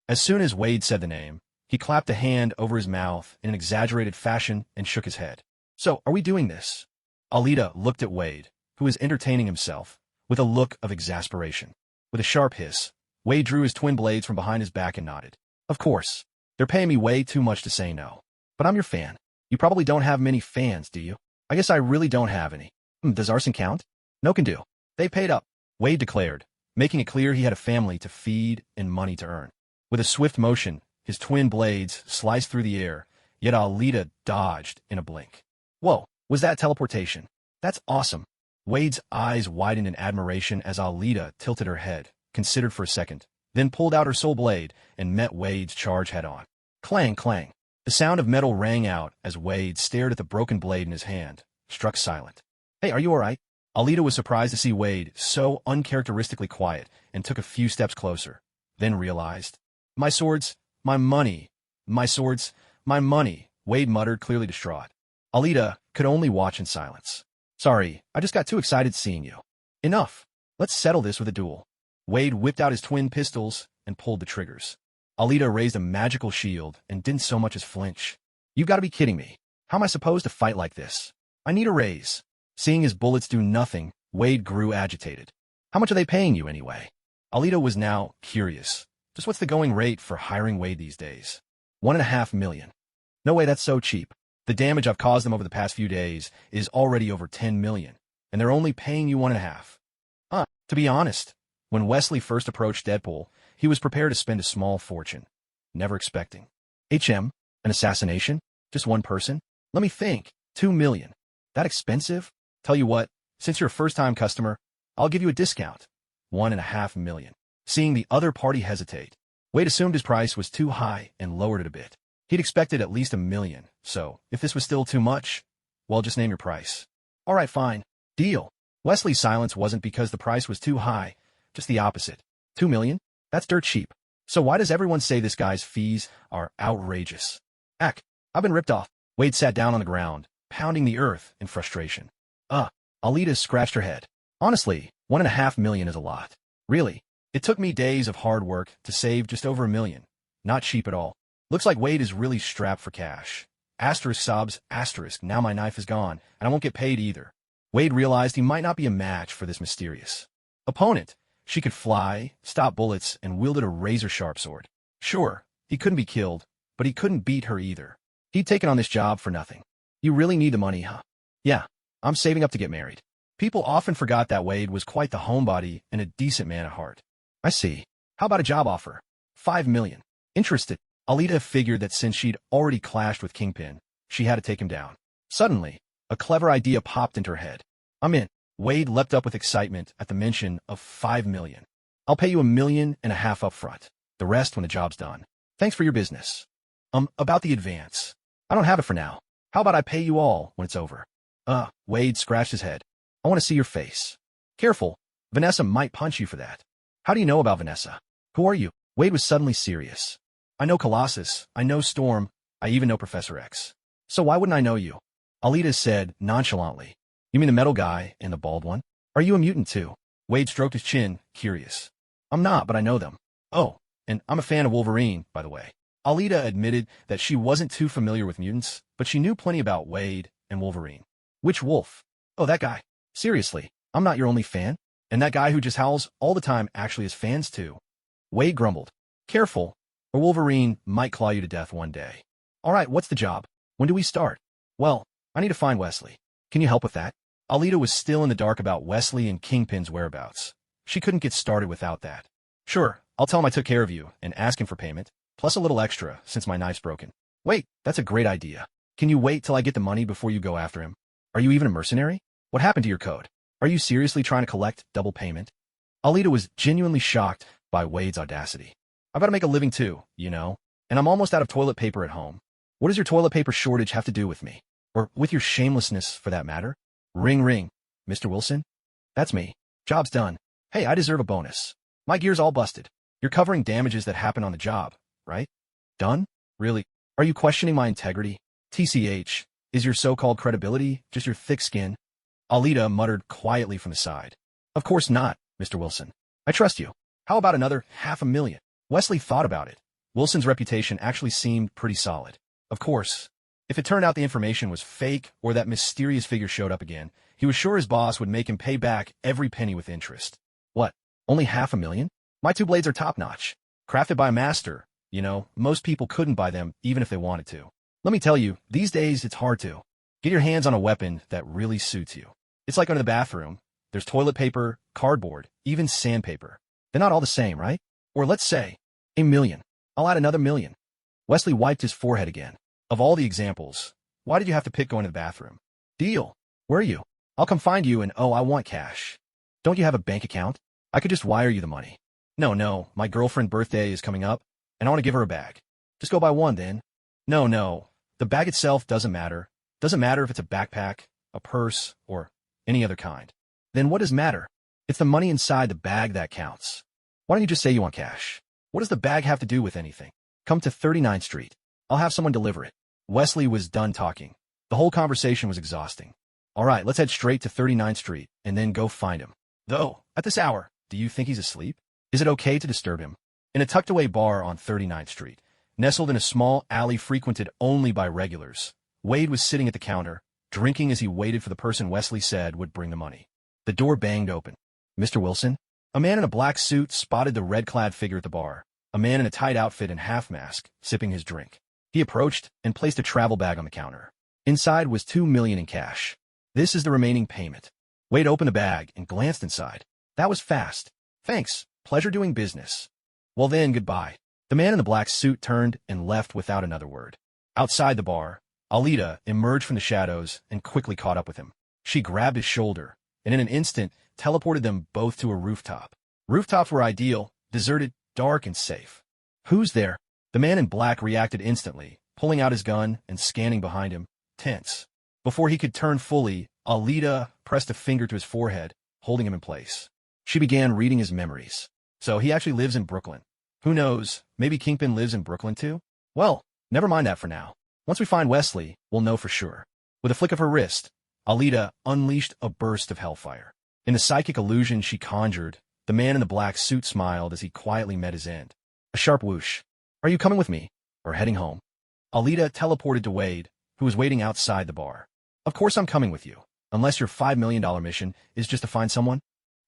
As soon as Wade said the name, he clapped a hand over his mouth in an exaggerated fashion and shook his head. So, are we doing this? Alita looked at Wade, who was entertaining himself, with a look of exasperation. With a sharp hiss, Wade drew his twin blades from behind his back and nodded. Of course. They're paying me way too much to say no. But I'm your fan. You probably don't have many fans, do you? I guess I really don't have any. Does arson count? No can do. They paid up, Wade declared, making it clear he had a family to feed and money to earn. With a swift motion, his twin blades sliced through the air, yet Alita dodged in a blink. Whoa, was that teleportation? That's awesome. Wade's eyes widened in admiration as Alita tilted her head, considered for a second, then pulled out her soul blade and met Wade's charge head-on. Clang, clang. The sound of metal rang out as Wade stared at the broken blade in his hand, struck silent. Hey, are you all right? Alita was surprised to see Wade so uncharacteristically quiet and took a few steps closer, then realized. My swords, my money. My swords, my money, Wade muttered, clearly distraught. Alita could only watch in silence. Sorry, I just got too excited seeing you. Enough. Let's settle this with a duel. Wade whipped out his twin pistols and pulled the triggers. Alita raised a magical shield and didn't so much as flinch. You've got to be kidding me. How am I supposed to fight like this? I need a raise. Seeing his bullets do nothing, Wade grew agitated. How much are they paying you anyway? Alita was now curious. Just what's the going rate for hiring Wade these days? $1.5 million. No way, that's so cheap. The damage I've caused them over the past few days is already over $10 million, and they're only paying you $1.5. To be honest, when Wesley first approached Deadpool, he was prepared to spend a small fortune. Never expecting. An assassination? Just one person? Let me think. $2 million. That expensive? Tell you what, since you're a first-time customer, I'll give you a discount. $1.5 million. Seeing the other party hesitate, Wade assumed his price was too high and lowered it a bit. He'd expected at least $1 million, so if this was still too much, well, just name your price. All right, fine. Deal. Wesley's silence wasn't because the price was too high, just the opposite. $2 million? That's dirt cheap. So why does everyone say this guy's fees are outrageous? Heck, I've been ripped off. Wade sat down on the ground, pounding the earth in frustration. Alita scratched her head. Honestly, $1.5 million is a lot. Really. It took me days of hard work to save just over $1 million. Not cheap at all. Looks like Wade is really strapped for cash. Asterisk sobs, asterisk, now my knife is gone, and I won't get paid either. Wade realized he might not be a match for this mysterious opponent. She could fly, stop bullets, and wielded a razor-sharp sword. Sure, he couldn't be killed, but he couldn't beat her either. He'd taken on this job for nothing. You really need the money, huh? Yeah, I'm saving up to get married. People often forgot that Wade was quite the homebody and a decent man at heart. I see. How about a job offer? 5 million. Interested. Alita figured that since she'd already clashed with Kingpin, she had to take him down. Suddenly, a clever idea popped into her head. I'm in. Wade leapt up with excitement at the mention of 5 million. I'll pay you $1.5 million up front. The rest when the job's done. Thanks for your business. About the advance. I don't have it for now. How about I pay you all when it's over? Wade scratched his head. I want to see your face. Careful. Vanessa might punch you for that. How do you know about Vanessa? Who are you? Wade was suddenly serious. I know Colossus. I know Storm. I even know Professor X. So why wouldn't I know you? Alita said nonchalantly. You mean the metal guy and the bald one? Are you a mutant too? Wade stroked his chin, curious. I'm not, but I know them. Oh, and I'm a fan of Wolverine, by the way. Alita admitted that she wasn't too familiar with mutants, but she knew plenty about Wade and Wolverine. Which wolf? Oh, that guy. Seriously, I'm not your only fan? And that guy who just howls all the time actually has fans too. Wade grumbled. Careful, or Wolverine might claw you to death one day. All right, what's the job? When do we start? Well, I need to find Wesley. Can you help with that? Alita was still in the dark about Wesley and Kingpin's whereabouts. She couldn't get started without that. Sure, I'll tell him I took care of you and ask him for payment, plus a little extra since my knife's broken. Wait, that's a great idea. Can you wait till I get the money before you go after him? Are you even a mercenary? What happened to your code? Are you seriously trying to collect double payment? Alita was genuinely shocked by Wade's audacity. I've got to make a living too, you know, and I'm almost out of toilet paper at home. What does your toilet paper shortage have to do with me? Or with your shamelessness, for that matter? Ring ring. Mr. Wilson? That's me. Job's done. Hey, I deserve a bonus. My gear's all busted. You're covering damages that happen on the job, right? Done? Really? Are you questioning my integrity? TCH, is your so-called credibility just your thick skin? Alita muttered quietly from the side. Of course not, Mr. Wilson. I trust you. How about another $500,000? Wesley thought about it. Wilson's reputation actually seemed pretty solid. Of course, if it turned out the information was fake or that mysterious figure showed up again, he was sure his boss would make him pay back every penny with interest. What? Only $500,000? My two blades are top-notch. Crafted by a master. You know, most people couldn't buy them even if they wanted to. Let me tell you, these days it's hard to get your hands on a weapon that really suits you. It's like going to the bathroom. There's toilet paper, cardboard, even sandpaper. They're not all the same, right? Or let's say, $1 million. I'll add another $1 million. Wesley wiped his forehead again. Of all the examples, why did you have to pick going to the bathroom? Deal. Where are you? I'll come find you and I want cash. Don't you have a bank account? I could just wire you the money. No, my girlfriend's birthday is coming up, and I want to give her a bag. Just go buy one then. No, the bag itself doesn't matter. Doesn't matter if it's a backpack, a purse, or any other kind. Then what does matter? It's the money inside the bag that counts. Why don't you just say you want cash? What does the bag have to do with anything? Come to 39th Street. I'll have someone deliver it. Wesley was done talking. The whole conversation was exhausting. All right, let's head straight to 39th Street and then go find him. Though, at this hour, do you think he's asleep? Is it okay to disturb him? In a tucked-away bar on 39th Street, nestled in a small alley frequented only by regulars, Wade was sitting at the counter, drinking as he waited for the person Wesley said would bring the money. The door banged open. Mr. Wilson? A man in a black suit spotted the red-clad figure at the bar, a man in a tight outfit and half-mask, sipping his drink. He approached and placed a travel bag on the counter. Inside was $2 million in cash. This is the remaining payment. Wade opened the bag and glanced inside. That was fast. Thanks. Pleasure doing business. Well then, goodbye. The man in the black suit turned and left without another word. Outside the bar, Alita emerged from the shadows and quickly caught up with him. She grabbed his shoulder, and in an instant, teleported them both to a rooftop. Rooftops were ideal, deserted, dark, and safe. Who's there? The man in black reacted instantly, pulling out his gun and scanning behind him, tense. Before he could turn fully, Alita pressed a finger to his forehead, holding him in place. She began reading his memories. So he actually lives in Brooklyn. Who knows, maybe Kingpin lives in Brooklyn too? Well, never mind that for now. Once we find Wesley, we'll know for sure. With a flick of her wrist, Alita unleashed a burst of hellfire. In the psychic illusion she conjured, the man in the black suit smiled as he quietly met his end. A sharp whoosh. Are you coming with me? Or heading home? Alita teleported to Wade, who was waiting outside the bar. Of course I'm coming with you, unless your $5 million mission is just to find someone.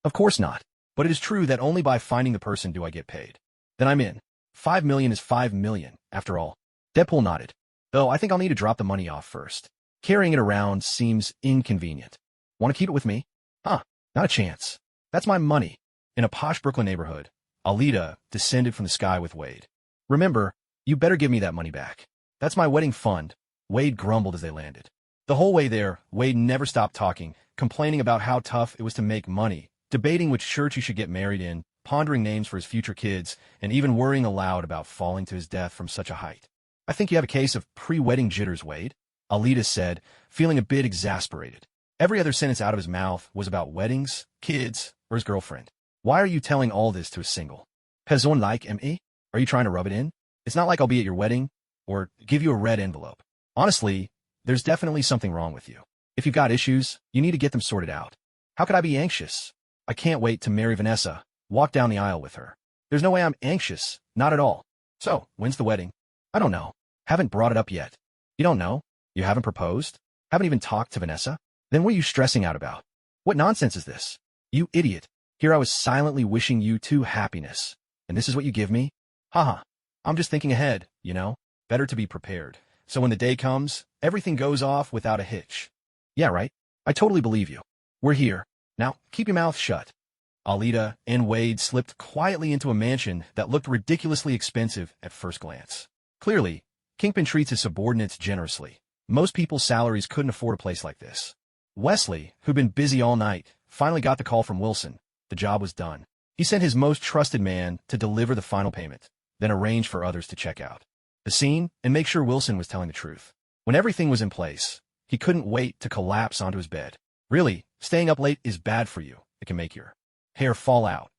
Of course not, but it is true that only by finding the person do I get paid. Then I'm in. 5 million is 5 million, after all. Deadpool nodded. Though I think I'll need to drop the money off first. Carrying it around seems inconvenient. Want to keep it with me? Huh, not a chance. That's my money. In a posh Brooklyn neighborhood, Alita descended from the sky with Wade. Remember, you better give me that money back. That's my wedding fund, Wade grumbled as they landed. The whole way there, Wade never stopped talking, complaining about how tough it was to make money, debating which church he should get married in, pondering names for his future kids, and even worrying aloud about falling to his death from such a height. I think you have a case of pre-wedding jitters, Wade, Alita said, feeling a bit exasperated. Every other sentence out of his mouth was about weddings, kids, or his girlfriend. Why are you telling all this to a single person like me? Are you trying to rub it in? It's not like I'll be at your wedding, or give you a red envelope. Honestly, there's definitely something wrong with you. If you've got issues, you need to get them sorted out. How could I be anxious? I can't wait to marry Vanessa, walk down the aisle with her. There's no way I'm anxious, not at all. So, when's the wedding? I don't know. Haven't brought it up yet. You don't know? You haven't proposed? Haven't even talked to Vanessa? Then what are you stressing out about? What nonsense is this? You idiot. Here I was silently wishing you two happiness. And this is what you give me? Haha. I'm just thinking ahead, you know? Better to be prepared. So when the day comes, everything goes off without a hitch. Yeah, right? I totally believe you. We're here. Now, keep your mouth shut. Alita and Wade slipped quietly into a mansion that looked ridiculously expensive at first glance. Clearly, Kingpin treats his subordinates generously. Most people's salaries couldn't afford a place like this. Wesley, who'd been busy all night, finally got the call from Wilson. The job was done. He sent his most trusted man to deliver the final payment, then arrange for others to check out the scene and make sure Wilson was telling the truth. When everything was in place, he couldn't wait to collapse onto his bed. Really, staying up late is bad for you. It can make your hair fall out.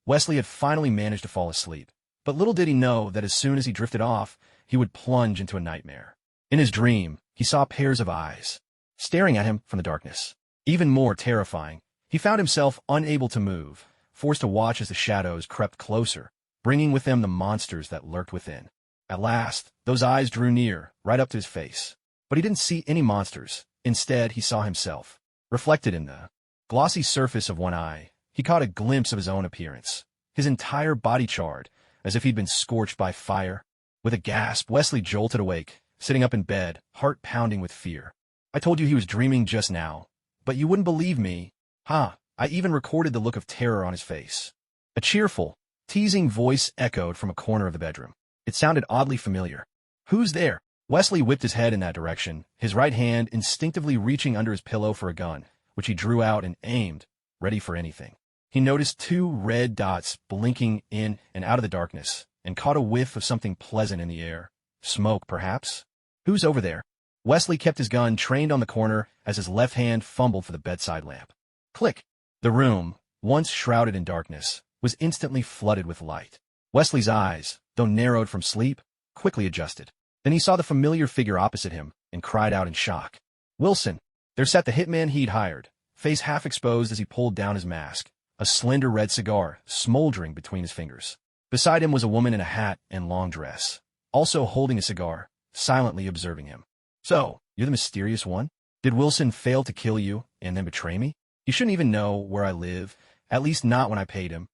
Wesley had finally managed to fall asleep, but little did he know that as soon as he drifted off, he would plunge into a nightmare. In his dream, he saw pairs of eyes staring at him from the darkness. Even more terrifying, he found himself unable to move, forced to watch as the shadows crept closer, bringing with them the monsters that lurked within. At last, those eyes drew near, right up to his face. But he didn't see any monsters. Instead, he saw himself. Reflected in the glossy surface of one eye, he caught a glimpse of his own appearance. His entire body charred, as if he'd been scorched by fire. With a gasp, Wesley jolted awake, sitting up in bed, heart pounding with fear. I told you he was dreaming just now, but you wouldn't believe me. Ha! I even recorded the look of terror on his face. A cheerful, teasing voice echoed from a corner of the bedroom. It sounded oddly familiar. Who's there? Wesley whipped his head in that direction, his right hand instinctively reaching under his pillow for a gun, which he drew out and aimed, ready for anything. He noticed two red dots blinking in and out of the darkness, and caught a whiff of something pleasant in the air. Smoke, perhaps? Who's over there? Wesley kept his gun trained on the corner as his left hand fumbled for the bedside lamp. Click! The room, once shrouded in darkness, was instantly flooded with light. Wesley's eyes, though narrowed from sleep, quickly adjusted. Then he saw the familiar figure opposite him and cried out in shock. Wilson! There sat the hitman he'd hired, face half exposed as he pulled down his mask, a slender red cigar smoldering between his fingers. Beside him was a woman in a hat and long dress, also holding a cigar, silently observing him. So, you're the mysterious one? Did Wilson fail to kill you and then betray me? You shouldn't even know where I live, at least not when I paid him.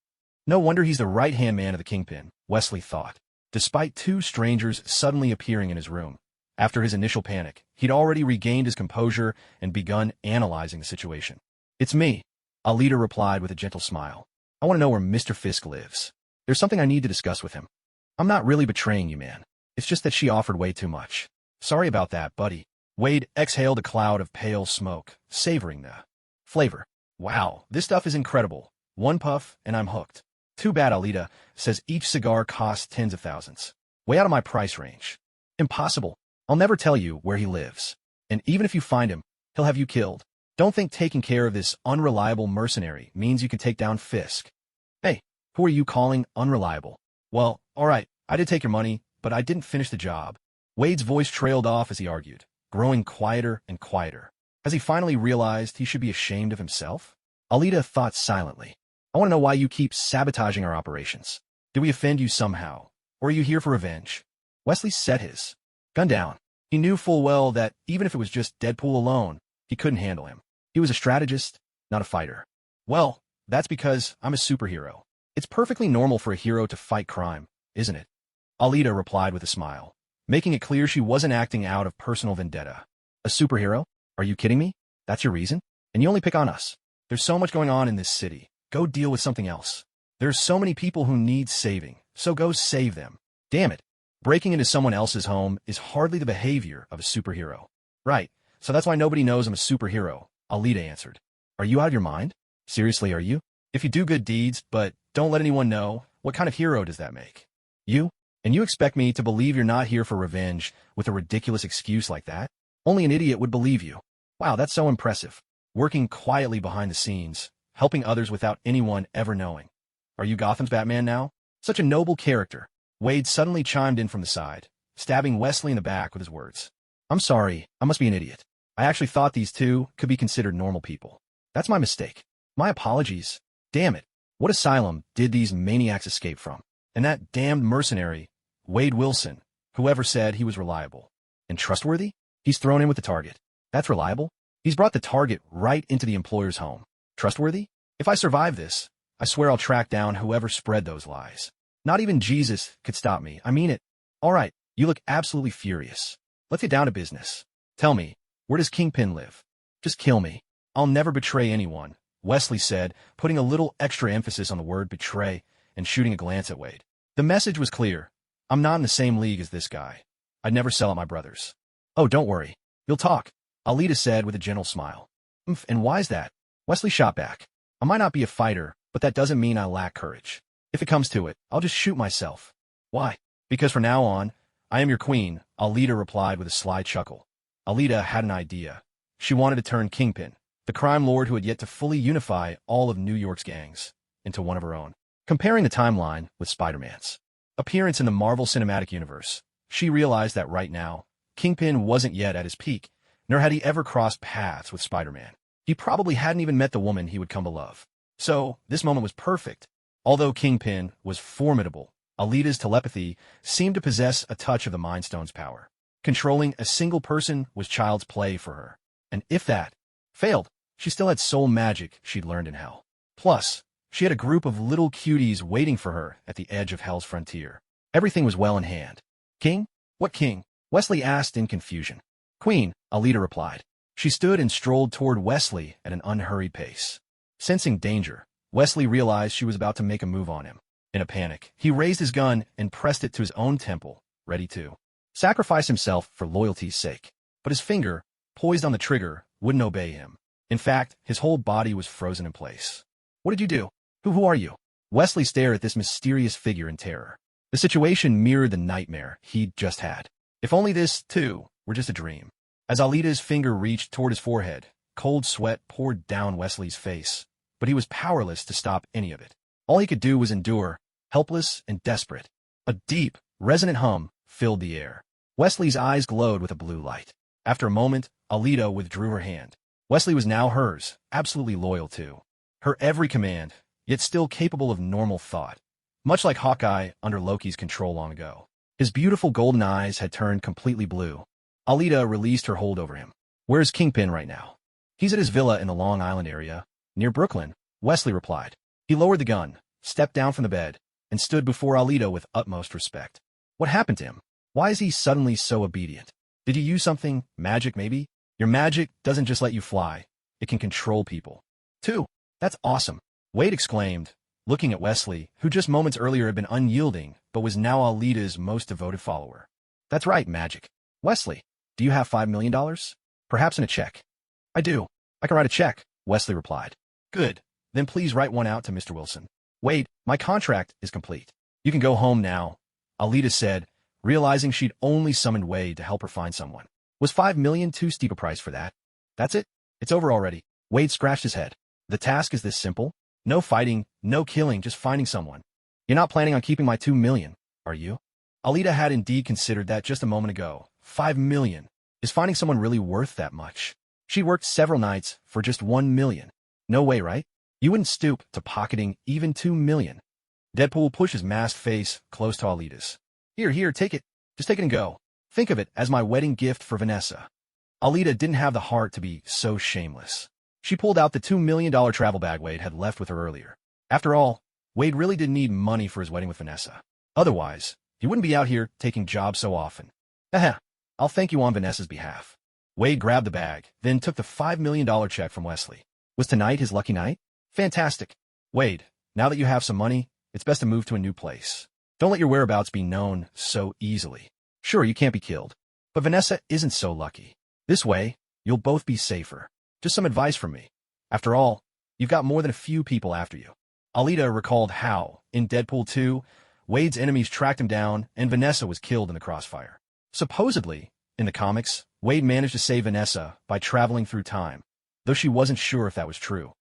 No wonder he's the right-hand man of the Kingpin, Wesley thought, despite two strangers suddenly appearing in his room. After his initial panic, he'd already regained his composure and begun analyzing the situation. It's me, Alita replied with a gentle smile. I want to know where Mr. Fisk lives. There's something I need to discuss with him. I'm not really betraying you, man. It's just that she offered way too much. Sorry about that, buddy. Wade exhaled a cloud of pale smoke, savoring the flavor. Wow, this stuff is incredible. One puff, and I'm hooked. Too bad, Alita says each cigar costs tens of thousands. Way out of my price range. Impossible. I'll never tell you where he lives. And even if you find him, he'll have you killed. Don't think taking care of this unreliable mercenary means you can take down Fisk. Hey, who are you calling unreliable? Well, alright, I did take your money, but I didn't finish the job. Wade's voice trailed off as he argued, growing quieter and quieter. Has he finally realized he should be ashamed of himself? Alita thought silently. I want to know why you keep sabotaging our operations. Did we offend you somehow? Or are you here for revenge? Wesley set his gun down. He knew full well that even if it was just Deadpool alone, he couldn't handle him. He was a strategist, not a fighter. Well, that's because I'm a superhero. It's perfectly normal for a hero to fight crime, isn't it? Alita replied with a smile, making it clear she wasn't acting out of personal vendetta. A superhero? Are you kidding me? That's your reason? And you only pick on us. There's so much going on in this city. Go deal with something else. There's so many people who need saving, so go save them. Damn it. Breaking into someone else's home is hardly the behavior of a superhero. Right, so that's why nobody knows I'm a superhero, Alita answered. Are you out of your mind? Seriously, are you? If you do good deeds, but don't let anyone know, what kind of hero does that make? You? And you expect me to believe you're not here for revenge with a ridiculous excuse like that? Only an idiot would believe you. Wow, that's so impressive. Working quietly behind the scenes, helping others without anyone ever knowing. Are you Gotham's Batman now? Such a noble character. Wade suddenly chimed in from the side, stabbing Wesley in the back with his words. I'm sorry, I must be an idiot. I actually thought these two could be considered normal people. That's my mistake. My apologies. Damn it. What asylum did these maniacs escape from? And that damned mercenary, Wade Wilson, whoever said he was reliable. And trustworthy? He's thrown in with the target. That's reliable? He's brought the target right into the employer's home. Trustworthy? If I survive this, I swear I'll track down whoever spread those lies. Not even Jesus could stop me. I mean it. All right, you look absolutely furious. Let's get down to business. Tell me, where does Kingpin live? Just kill me. I'll never betray anyone, Wesley said, putting a little extra emphasis on the word betray and shooting a glance at Wade. The message was clear. I'm not in the same league as this guy. I'd never sell out my brothers. Oh, don't worry. You'll talk, Alita said with a gentle smile. And why's that? Wesley shot back. I might not be a fighter, but that doesn't mean I lack courage. If it comes to it, I'll just shoot myself. Why? Because from now on, I am your queen, Alita replied with a sly chuckle. Alita had an idea. She wanted to turn Kingpin, the crime lord who had yet to fully unify all of New York's gangs, into one of her own. Comparing the timeline with Spider-Man's appearance in the Marvel Cinematic Universe, she realized that right now, Kingpin wasn't yet at his peak, nor had he ever crossed paths with Spider-Man. He probably hadn't even met the woman he would come to love. So, this moment was perfect. Although Kingpin was formidable, Alita's telepathy seemed to possess a touch of the Mind Stone's power. Controlling a single person was child's play for her. And if that failed, she still had soul magic she'd learned in Hell. Plus, she had a group of little cuties waiting for her at the edge of Hell's frontier. Everything was well in hand. King? What king? Wesley asked in confusion. Queen, Alita replied. She stood and strolled toward Wesley at an unhurried pace. Sensing danger, Wesley realized she was about to make a move on him. In a panic, he raised his gun and pressed it to his own temple, ready to sacrifice himself for loyalty's sake. But his finger, poised on the trigger, wouldn't obey him. In fact, his whole body was frozen in place. What did you do? Who are you? Wesley stared at this mysterious figure in terror. The situation mirrored the nightmare he'd just had. If only this, too, were just a dream. As Alita's finger reached toward his forehead, cold sweat poured down Wesley's face, but he was powerless to stop any of it. All he could do was endure, helpless and desperate. A deep, resonant hum filled the air. Wesley's eyes glowed with a blue light. After a moment, Alita withdrew her hand. Wesley was now hers, absolutely loyal to her every command, yet still capable of normal thought. Much like Hawkeye under Loki's control long ago. His beautiful golden eyes had turned completely blue. Alita released her hold over him. Where's Kingpin right now? He's at his villa in the Long Island area, near Brooklyn, Wesley replied. He lowered the gun, stepped down from the bed, and stood before Alita with utmost respect. What happened to him? Why is he suddenly so obedient? Did you use something, magic maybe? Your magic doesn't just let you fly. It can control people. Too. That's awesome, Wade exclaimed, looking at Wesley, who just moments earlier had been unyielding, but was now Alita's most devoted follower. That's right, magic. Wesley, do you have $5 million? Perhaps in a check. I do. I can write a check, Wesley replied. Good. Then please write one out to Mr. Wilson. Wade, my contract is complete. You can go home now, Alita said, realizing she'd only summoned Wade to help her find someone. Was $5 million too steep a price for that? That's it? It's over already. Wade scratched his head. The task is this simple? No fighting, no killing, just finding someone. You're not planning on keeping my $2 million, are you? Alita had indeed considered that just a moment ago. $5 million. Is finding someone really worth that much? She worked several nights for just $1 million. No way, right? You wouldn't stoop to pocketing even $2 million. Deadpool pushed his masked face close to Alita's. Here, take it. Just take it and go. Think of it as my wedding gift for Vanessa. Alita didn't have the heart to be so shameless. She pulled out the $2 million travel bag Wade had left with her earlier. After all, Wade really didn't need money for his wedding with Vanessa. Otherwise, he wouldn't be out here taking jobs so often. I'll thank you on Vanessa's behalf. Wade grabbed the bag, then took the $5 million check from Wesley. Was tonight his lucky night? Fantastic. Wade, now that you have some money, it's best to move to a new place. Don't let your whereabouts be known so easily. Sure, you can't be killed, but Vanessa isn't so lucky. This way, you'll both be safer. Just some advice from me. After all, you've got more than a few people after you. Alita recalled how, in Deadpool 2, Wade's enemies tracked him down and Vanessa was killed in the crossfire. Supposedly, in the comics, Wade managed to save Vanessa by traveling through time, though she wasn't sure if that was true.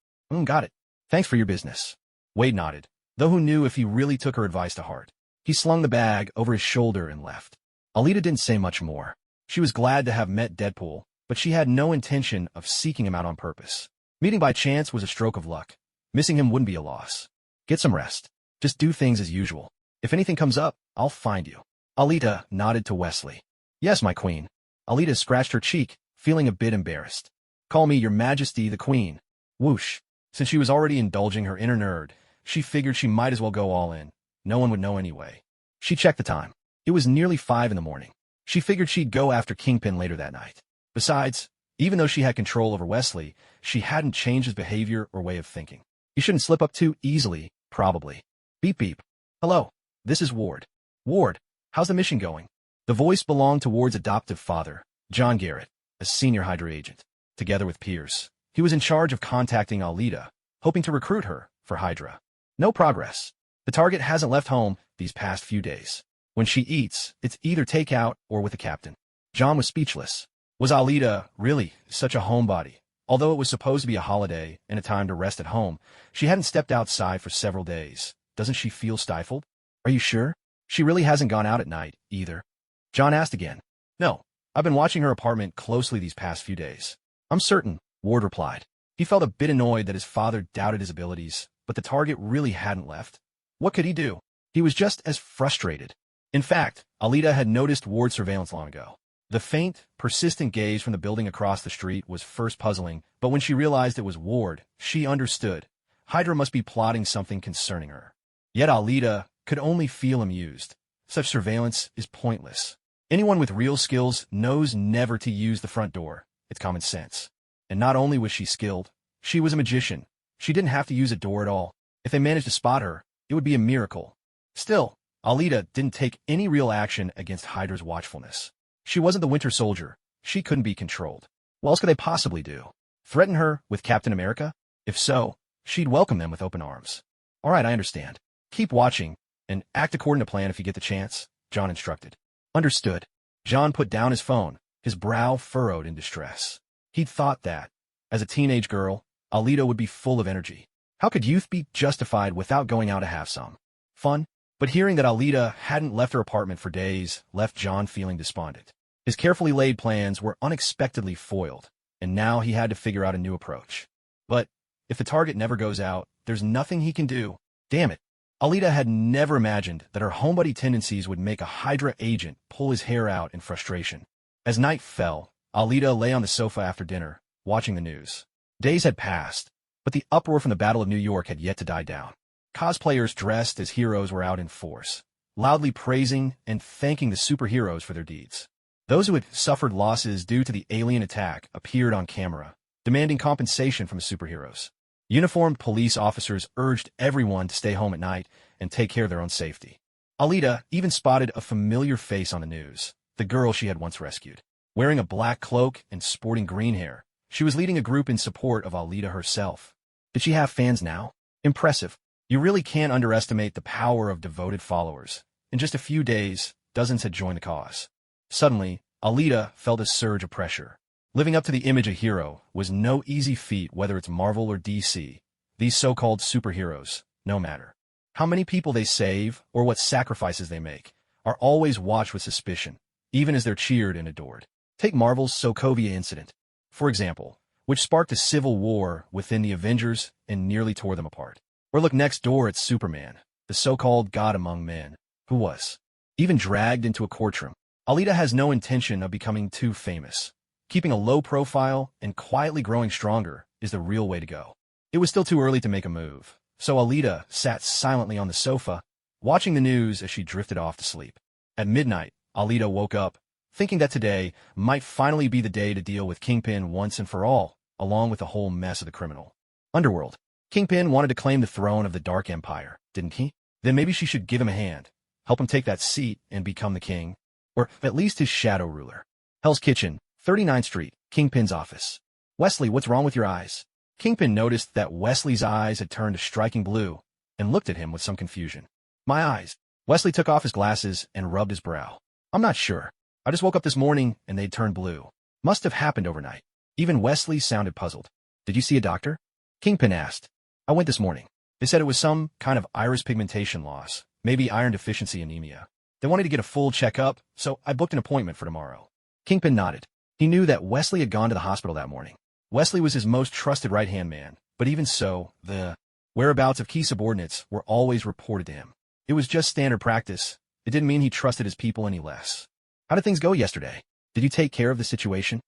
Got it. Thanks for your business. Wade nodded, though who knew if he really took her advice to heart. He slung the bag over his shoulder and left. Alita didn't say much more. She was glad to have met Deadpool, but she had no intention of seeking him out on purpose. Meeting by chance was a stroke of luck. Missing him wouldn't be a loss. Get some rest. Just do things as usual. If anything comes up, I'll find you. Alita nodded to Wesley. Yes, my queen. Alita scratched her cheek, feeling a bit embarrassed. Call me your majesty the queen. Whoosh. Since she was already indulging her inner nerd, she figured she might as well go all in. No one would know anyway. She checked the time. It was nearly 5 in the morning. She figured she'd go after Kingpin later that night. Besides, even though she had control over Wesley, she hadn't changed his behavior or way of thinking. He shouldn't slip up too easily, probably. Beep beep. Hello, this is Ward. Ward, how's the mission going? The voice belonged to Ward's adoptive father, John Garrett, a senior Hydra agent. Together with Pierce, he was in charge of contacting Alita, hoping to recruit her for Hydra. No progress. The target hasn't left home these past few days. When she eats, it's either takeout or with the captain. John was speechless. Was Alita really such a homebody? Although it was supposed to be a holiday and a time to rest at home, she hadn't stepped outside for several days. Doesn't she feel stifled? Are you sure? She really hasn't gone out at night, either. John asked again. No, I've been watching her apartment closely these past few days. I'm certain, Ward replied. He felt a bit annoyed that his father doubted his abilities, but the target really hadn't left. What could he do? He was just as frustrated. In fact, Alita had noticed Ward's surveillance long ago. The faint, persistent gaze from the building across the street was first puzzling, but when she realized it was Ward, she understood. Hydra must be plotting something concerning her. Yet Alita could only feel amused. Such surveillance is pointless. Anyone with real skills knows never to use the front door. It's common sense. And not only was she skilled, she was a magician. She didn't have to use a door at all. If they managed to spot her, it would be a miracle. Still, Alita didn't take any real action against Hydra's watchfulness. She wasn't the Winter Soldier. She couldn't be controlled. What else could they possibly do? Threaten her with Captain America? If so, she'd welcome them with open arms. All right, I understand. Keep watching, and act according to plan if you get the chance, John instructed. Understood. John put down his phone, his brow furrowed in distress. He'd thought that, as a teenage girl, Alita would be full of energy. How could youth be justified without going out to have some fun? But hearing that Alita hadn't left her apartment for days left John feeling despondent. His carefully laid plans were unexpectedly foiled, and now he had to figure out a new approach. But if the target never goes out, there's nothing he can do. Damn it. Alita had never imagined that her homebody tendencies would make a Hydra agent pull his hair out in frustration. As night fell, Alita lay on the sofa after dinner, watching the news. Days had passed, but the uproar from the Battle of New York had yet to die down. Cosplayers dressed as heroes were out in force, loudly praising and thanking the superheroes for their deeds. Those who had suffered losses due to the alien attack appeared on camera, demanding compensation from the superheroes. Uniformed police officers urged everyone to stay home at night and take care of their own safety. Alita even spotted a familiar face on the news, the girl she had once rescued. Wearing a black cloak and sporting green hair, she was leading a group in support of Alita herself. Did she have fans now? Impressive. You really can't underestimate the power of devoted followers. In just a few days, dozens had joined the cause. Suddenly, Alita felt a surge of pressure. Living up to the image of hero was no easy feat, whether it's Marvel or DC. These so-called superheroes, no matter how many people they save or what sacrifices they make, are always watched with suspicion, even as they're cheered and adored. Take Marvel's Sokovia incident, for example, which sparked a civil war within the Avengers and nearly tore them apart. Or look next door at Superman, the so-called god among men, who was even dragged into a courtroom. Alita has no intention of becoming too famous. Keeping a low profile and quietly growing stronger is the real way to go. It was still too early to make a move, so Alita sat silently on the sofa, watching the news as she drifted off to sleep. At midnight, Alita woke up, thinking that today might finally be the day to deal with Kingpin once and for all, along with the whole mess of the criminal underworld. Kingpin wanted to claim the throne of the Dark Empire, didn't he? Then maybe she should give him a hand, help him take that seat and become the king, or at least his shadow ruler. Hell's Kitchen, 39th Street, Kingpin's office. Wesley, what's wrong with your eyes? Kingpin noticed that Wesley's eyes had turned a striking blue and looked at him with some confusion. My eyes. Wesley took off his glasses and rubbed his brow. I'm not sure. I just woke up this morning and they'd turned blue. Must have happened overnight. Even Wesley sounded puzzled. Did you see a doctor? Kingpin asked. I went this morning. They said it was some kind of iris pigmentation loss, maybe iron deficiency anemia. They wanted to get a full checkup, so I booked an appointment for tomorrow. Kingpin nodded. He knew that Wesley had gone to the hospital that morning. Wesley was his most trusted right-hand man, but even so, the whereabouts of key subordinates were always reported to him. It was just standard practice. It didn't mean he trusted his people any less. How did things go yesterday? Did you take care of the situation?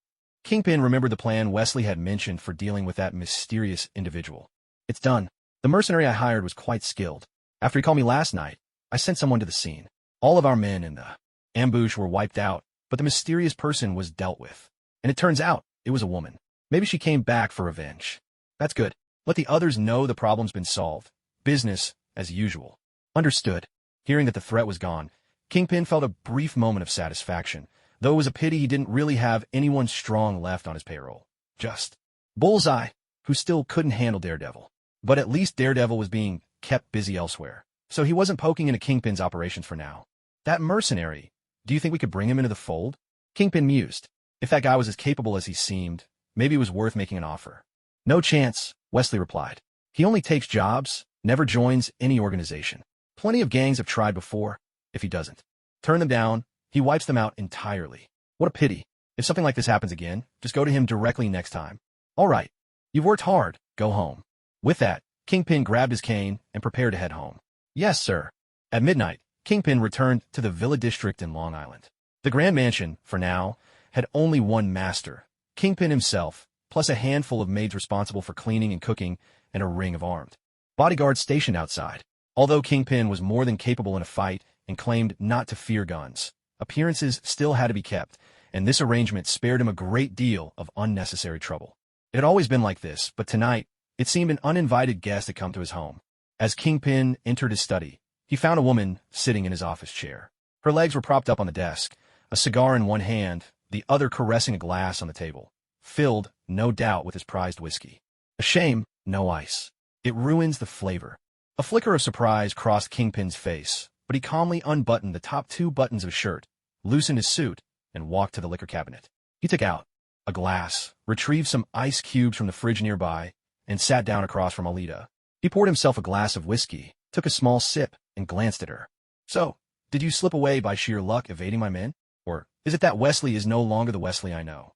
Kingpin remembered the plan Wesley had mentioned for dealing with that mysterious individual. It's done. The mercenary I hired was quite skilled. After he called me last night, I sent someone to the scene. All of our men in the ambush were wiped out, but the mysterious person was dealt with. And it turns out, it was a woman. Maybe she came back for revenge. That's good. Let the others know the problem's been solved. Business as usual. Understood. Hearing that the threat was gone, Kingpin felt a brief moment of satisfaction, though it was a pity he didn't really have anyone strong left on his payroll. Just Bullseye, who still couldn't handle Daredevil. But at least Daredevil was being kept busy elsewhere, so he wasn't poking into Kingpin's operations for now. That mercenary, do you think we could bring him into the fold? Kingpin mused. If that guy was as capable as he seemed, maybe it was worth making an offer. No chance, Wesley replied. He only takes jobs, never joins any organization. Plenty of gangs have tried before. If he doesn't turn them down, he wipes them out entirely. What a pity. If something like this happens again, just go to him directly next time. All right. You've worked hard. Go home. With that, Kingpin grabbed his cane and prepared to head home. Yes, sir. At midnight, Kingpin returned to the Villa District in Long Island. The Grand Mansion, for now, had only one master, Kingpin himself, plus a handful of maids responsible for cleaning and cooking, and a ring of armed bodyguards stationed outside. Although Kingpin was more than capable in a fight and claimed not to fear guns, appearances still had to be kept, and this arrangement spared him a great deal of unnecessary trouble. It had always been like this, but tonight, it seemed an uninvited guest had come to his home. As Kingpin entered his study, he found a woman sitting in his office chair. Her legs were propped up on the desk, a cigar in one hand, the other caressing a glass on the table, filled, no doubt, with his prized whiskey. A shame, no ice. It ruins the flavor. A flicker of surprise crossed Kingpin's face, but he calmly unbuttoned the top 2 buttons of his shirt, loosened his suit, and walked to the liquor cabinet. He took out a glass, retrieved some ice cubes from the fridge nearby, and sat down across from Alita. He poured himself a glass of whiskey, took a small sip, and glanced at her. So, did you slip away by sheer luck evading my men? Or is it that Wesley is no longer the Wesley I know?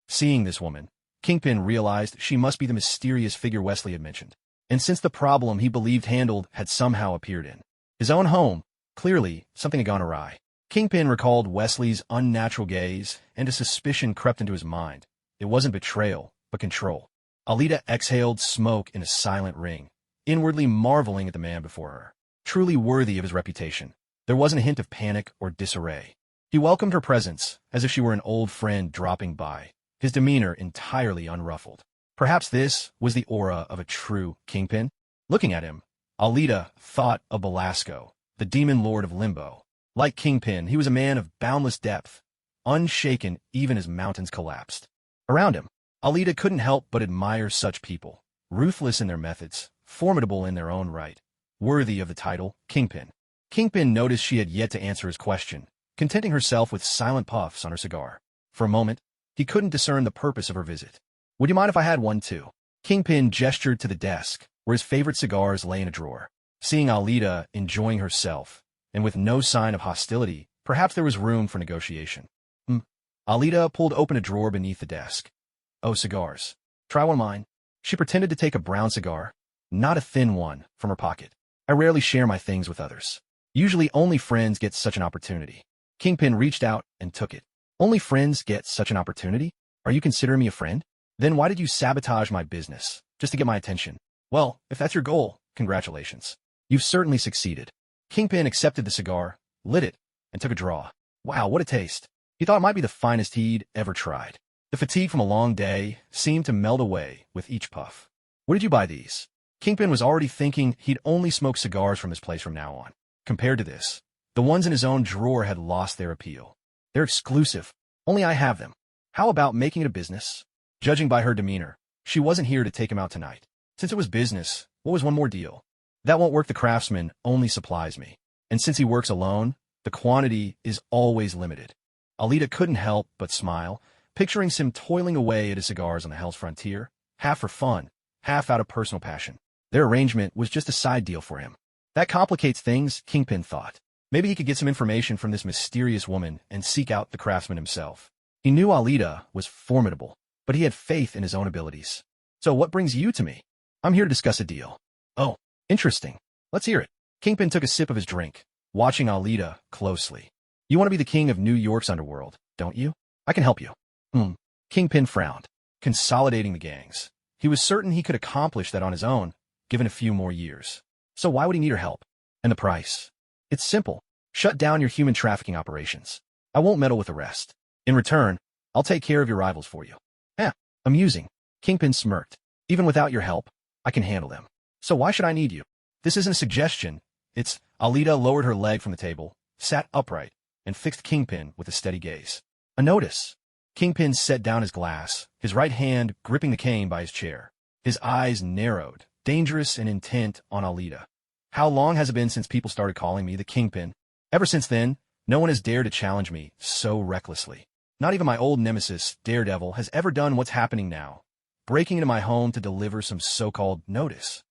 Seeing this woman, Kingpin realized she must be the mysterious figure Wesley had mentioned. And since the problem he believed handled had somehow appeared in his own home, clearly something had gone awry. Kingpin recalled Wesley's unnatural gaze, and a suspicion crept into his mind. It wasn't betrayal, but control. Alita exhaled smoke in a silent ring, inwardly marveling at the man before her. Truly worthy of his reputation. There wasn't a hint of panic or disarray. He welcomed her presence, as if she were an old friend dropping by, his demeanor entirely unruffled. Perhaps this was the aura of a true Kingpin? Looking at him, Alita thought of Belasco, the demon lord of Limbo. Like Kingpin, he was a man of boundless depth, unshaken even as mountains collapsed. Around him, Alita couldn't help but admire such people, ruthless in their methods, formidable in their own right, worthy of the title Kingpin. Kingpin noticed she had yet to answer his question, contenting herself with silent puffs on her cigar. For a moment, he couldn't discern the purpose of her visit. Would you mind if I had one too? Kingpin gestured to the desk, where his favorite cigars lay in a drawer. Seeing Alita enjoying herself, and with no sign of hostility, perhaps there was room for negotiation. Alita pulled open a drawer beneath the desk. Oh, cigars. Try one of mine. She pretended to take a brown cigar, not a thin one, from her pocket. I rarely share my things with others. Usually only friends get such an opportunity. Kingpin reached out and took it. Only friends get such an opportunity? Are you considering me a friend? Then why did you sabotage my business, just to get my attention? Well, if that's your goal, congratulations. You've certainly succeeded. Kingpin accepted the cigar, lit it, and took a draw. Wow, what a taste. He thought it might be the finest he'd ever tried. The fatigue from a long day seemed to melt away with each puff. Where did you buy these? Kingpin was already thinking he'd only smoke cigars from his place from now on. Compared to this, the ones in his own drawer had lost their appeal. They're exclusive. Only I have them. How about making it a business? Judging by her demeanor, she wasn't here to take him out tonight. Since it was business, what was one more deal? That won't work. The craftsman only supplies me. And since he works alone, the quantity is always limited. Alita couldn't help but smile, picturing Sim toiling away at his cigars on the Hell's Frontier, half for fun, half out of personal passion. Their arrangement was just a side deal for him. That complicates things, Kingpin thought. Maybe he could get some information from this mysterious woman and seek out the craftsman himself. He knew Alita was formidable, but he had faith in his own abilities. So what brings you to me? I'm here to discuss a deal. Oh, interesting. Let's hear it. Kingpin took a sip of his drink, watching Alita closely. You want to be the king of New York's underworld, don't you? I can help you. Kingpin frowned, consolidating the gangs. He was certain he could accomplish that on his own, given a few more years. So why would he need her help? And the price? It's simple. Shut down your human trafficking operations. I won't meddle with the rest. In return, I'll take care of your rivals for you. Amusing. Kingpin smirked. Even without your help, I can handle them. So why should I need you? This isn't a suggestion. It's... Alita lowered her leg from the table, sat upright, and fixed Kingpin with a steady gaze. A notice. Kingpin set down his glass, his right hand gripping the cane by his chair. His eyes narrowed, dangerous and intent on Alita. How long has it been since people started calling me the Kingpin? Ever since then, no one has dared to challenge me so recklessly. Not even my old nemesis, Daredevil, has ever done what's happening now, breaking into my home to deliver some so-called notice.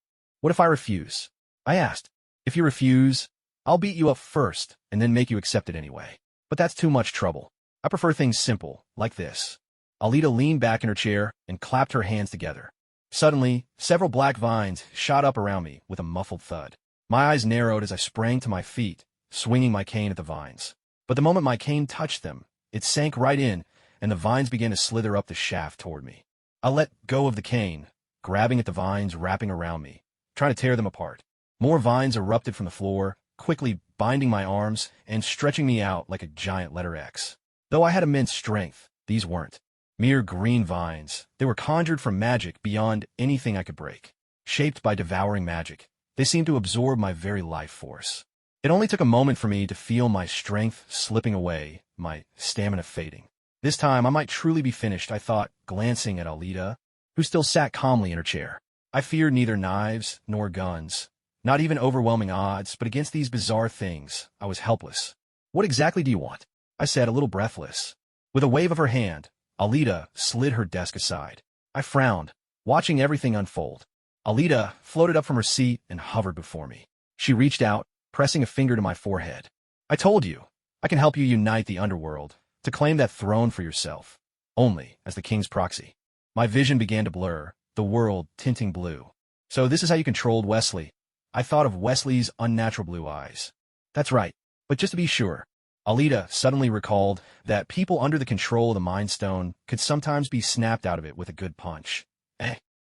What if I refuse? I asked. If you refuse, I'll beat you up first and then make you accept it anyway. But that's too much trouble. I prefer things simple, like this. Alita leaned back in her chair and clapped her hands together. Suddenly, several black vines shot up around me with a muffled thud. My eyes narrowed as I sprang to my feet, swinging my cane at the vines. But the moment my cane touched them, it sank right in, and the vines began to slither up the shaft toward me. I let go of the cane, grabbing at the vines wrapping around me, trying to tear them apart. More vines erupted from the floor, quickly binding my arms and stretching me out like a giant letter X. Though I had immense strength, these weren't mere green vines. They were conjured from magic beyond anything I could break. Shaped by devouring magic, they seemed to absorb my very life force. It only took a moment for me to feel my strength slipping away, my stamina fading. This time I might truly be finished, I thought, glancing at Alita, who still sat calmly in her chair. I feared neither knives nor guns, not even overwhelming odds, but against these bizarre things, I was helpless. What exactly do you want? I said, a little breathless. With a wave of her hand, Alita slid her desk aside. I frowned, watching everything unfold. Alita floated up from her seat and hovered before me. She reached out, pressing a finger to my forehead. I told you, I can help you unite the underworld, to claim that throne for yourself, only as the king's proxy. My vision began to blur, the world tinting blue. So this is how you controlled Wesley. I thought of Wesley's unnatural blue eyes. That's right, but just to be sure, Alita suddenly recalled that people under the control of the Mind Stone could sometimes be snapped out of it with a good punch.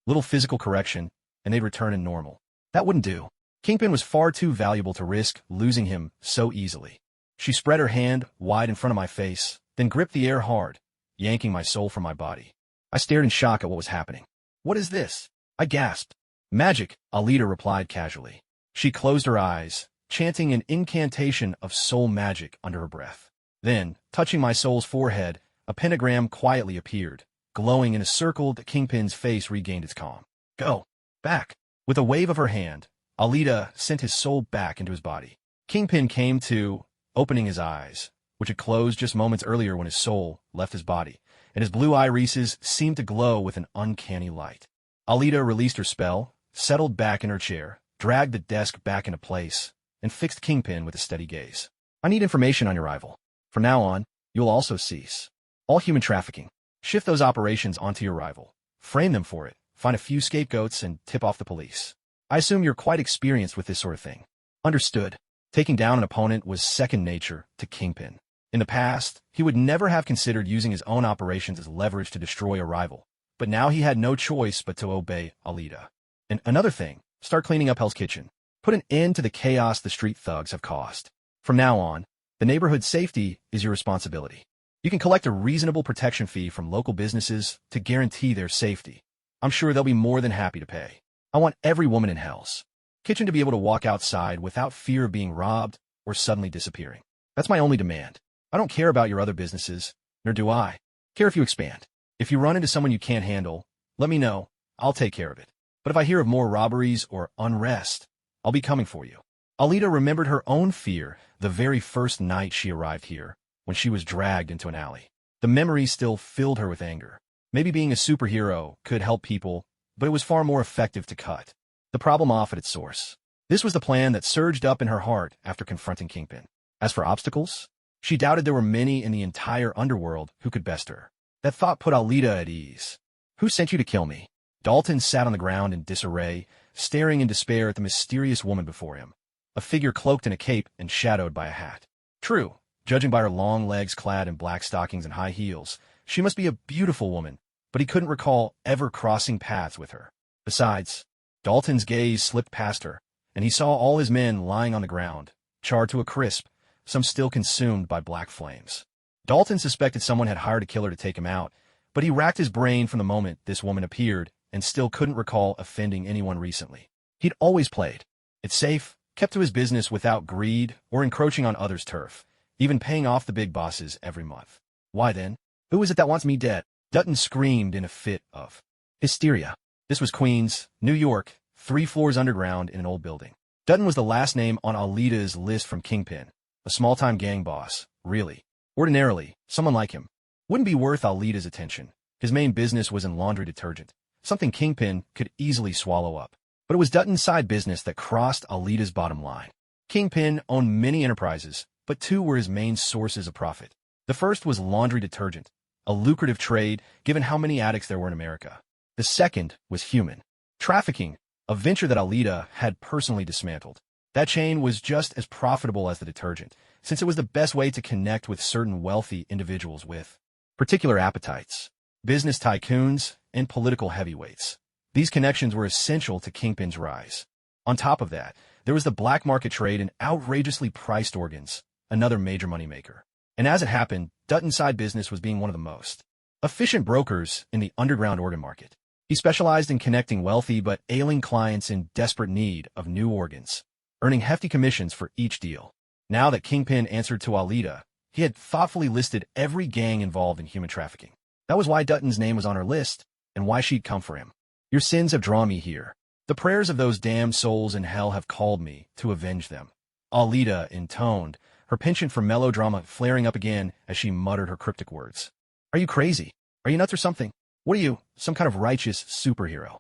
Little physical correction, and they'd return in normal. That wouldn't do. Kingpin was far too valuable to risk losing him so easily. She spread her hand wide in front of my face, then gripped the air hard, yanking my soul from my body. I stared in shock at what was happening. What is this? I gasped. Magic, Alita replied casually. She closed her eyes, chanting an incantation of soul magic under her breath. Then, touching my soul's forehead, a pentagram quietly appeared, glowing in a circle that Kingpin's face regained its calm. Go. Back. With a wave of her hand, Alita sent his soul back into his body. Kingpin came to, opening his eyes, which had closed just moments earlier when his soul left his body, and his blue irises seemed to glow with an uncanny light. Alita released her spell, settled back in her chair, dragged the desk back into place, and fixed Kingpin with a steady gaze. I need information on your rival. From now on, you'll also cease all human trafficking. Shift those operations onto your rival. Frame them for it, find a few scapegoats, and tip off the police. I assume you're quite experienced with this sort of thing. Understood. Taking down an opponent was second nature to Kingpin. In the past, he would never have considered using his own operations as leverage to destroy a rival, but now he had no choice but to obey Alita. And another thing, start cleaning up Hell's Kitchen. Put an end to the chaos the street thugs have caused. From now on, the neighborhood's safety is your responsibility. You can collect a reasonable protection fee from local businesses to guarantee their safety. I'm sure they'll be more than happy to pay. I want every woman in Hell's Kitchen to be able to walk outside without fear of being robbed or suddenly disappearing. That's my only demand. I don't care about your other businesses, nor do I care if you expand. If you run into someone you can't handle, let me know. I'll take care of it. But if I hear of more robberies or unrest, I'll be coming for you. Alita remembered her own fear the very first night she arrived here, when she was dragged into an alley. The memory still filled her with anger. Maybe being a superhero could help people, but it was far more effective to cut the problem off at its source. This was the plan that surged up in her heart after confronting Kingpin. As for obstacles, she doubted there were many in the entire underworld who could best her. That thought put Alita at ease. Who sent you to kill me? Dalton sat on the ground in disarray, staring in despair at the mysterious woman before him, a figure cloaked in a cape and shadowed by a hat. True, judging by her long legs clad in black stockings and high heels, she must be a beautiful woman, but he couldn't recall ever crossing paths with her. Besides, Dalton's gaze slipped past her, and he saw all his men lying on the ground, charred to a crisp, some still consumed by black flames. Dalton suspected someone had hired a killer to take him out, but he racked his brain from the moment this woman appeared and still couldn't recall offending anyone recently. He'd always played it safe, kept to his business without greed or encroaching on others' turf, even paying off the big bosses every month. Why then? Who is it that wants me dead? Dutton screamed in a fit of hysteria. This was Queens, New York, 3 floors underground in an old building. Dutton was the last name on Alita's list from Kingpin, a small-time gang boss, really. Ordinarily, someone like him wouldn't be worth Alita's attention. His main business was in laundry detergent, something Kingpin could easily swallow up. But it was Dutton's side business that crossed Alita's bottom line. Kingpin owned many enterprises, but 2 were his main sources of profit. The first was laundry detergent, a lucrative trade given how many addicts there were in America. The second was human trafficking, a venture that Alita had personally dismantled. That chain was just as profitable as the detergent, since it was the best way to connect with certain wealthy individuals with particular appetites, business tycoons, and political heavyweights. These connections were essential to Kingpin's rise. On top of that, there was the black market trade in outrageously priced organs, another major moneymaker. And as it happened, Dutton's side business was being one of the most efficient brokers in the underground organ market. He specialized in connecting wealthy but ailing clients in desperate need of new organs, earning hefty commissions for each deal. Now that Kingpin answered to Alita, he had thoughtfully listed every gang involved in human trafficking. That was why Dutton's name was on her list, and why she'd come for him. Your sins have drawn me here. The prayers of those damned souls in hell have called me to avenge them. Alita intoned, her penchant for melodrama flaring up again as she muttered her cryptic words. Are you crazy? Are you nuts or something? What are you, some kind of righteous superhero?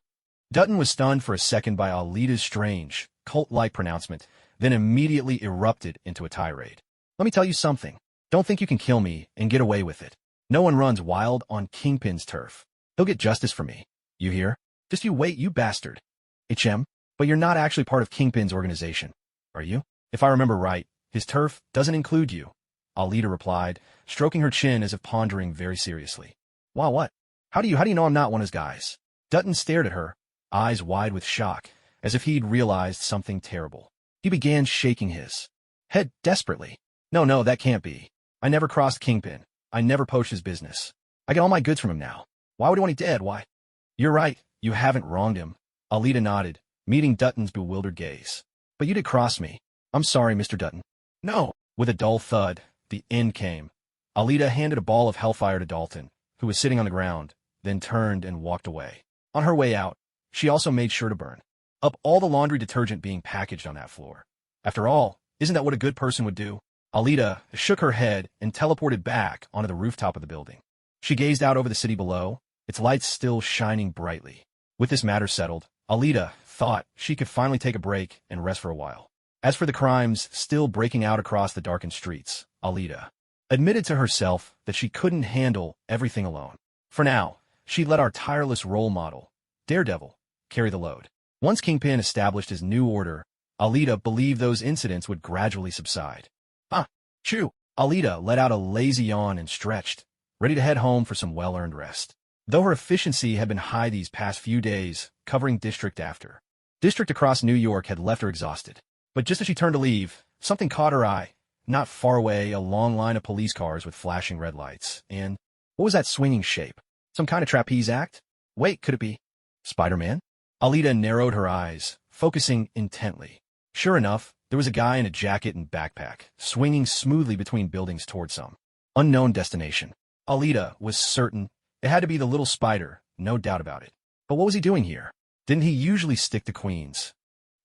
Dutton was stunned for a second by Alita's strange, cult-like pronouncement, then immediately erupted into a tirade. Let me tell you something. Don't think you can kill me and get away with it. No one runs wild on Kingpin's turf. He'll get justice for me. You hear? Just you wait, you bastard. HM, but you're not actually part of Kingpin's organization, are you? If I remember right, his turf doesn't include you, Alita replied, stroking her chin as if pondering very seriously. Wow, what? How do you know I'm not one of his guys? Dutton stared at her, eyes wide with shock, as if he'd realized something terrible. He began shaking his head desperately. No, that can't be. I never crossed Kingpin. I never poached his business. I get all my goods from him now. Why would he want me dead? Why? You're right. You haven't wronged him. Alita nodded, meeting Dutton's bewildered gaze. But you did cross me. I'm sorry, Mr. Dutton. No. With a dull thud, the end came. Alita handed a ball of hellfire to Dalton, who was sitting on the ground, then turned and walked away. On her way out, she also made sure to burn up all the laundry detergent being packaged on that floor. After all, isn't that what a good person would do? Alita shook her head and teleported back onto the rooftop of the building. She gazed out over the city below, its lights still shining brightly. With this matter settled, Alita thought she could finally take a break and rest for a while. As for the crimes still breaking out across the darkened streets, Alita admitted to herself that she couldn't handle everything alone. For now, she'd let our tireless role model, Daredevil, carry the load. Once Kingpin established his new order, Alita believed those incidents would gradually subside. Chew. Alita let out a lazy yawn and stretched, ready to head home for some well-earned rest. Though her efficiency had been high these past few days, covering district after district across New York had left her exhausted. But just as she turned to leave, something caught her eye. Not far away, a long line of police cars with flashing red lights. And what was that swinging shape? Some kind of trapeze act? Wait, could it be Spider-Man? Alita narrowed her eyes, focusing intently. Sure enough, there was a guy in a jacket and backpack, swinging smoothly between buildings toward some unknown destination. Alita was certain it had to be the little spider, no doubt about it. But what was he doing here? Didn't he usually stick to Queens?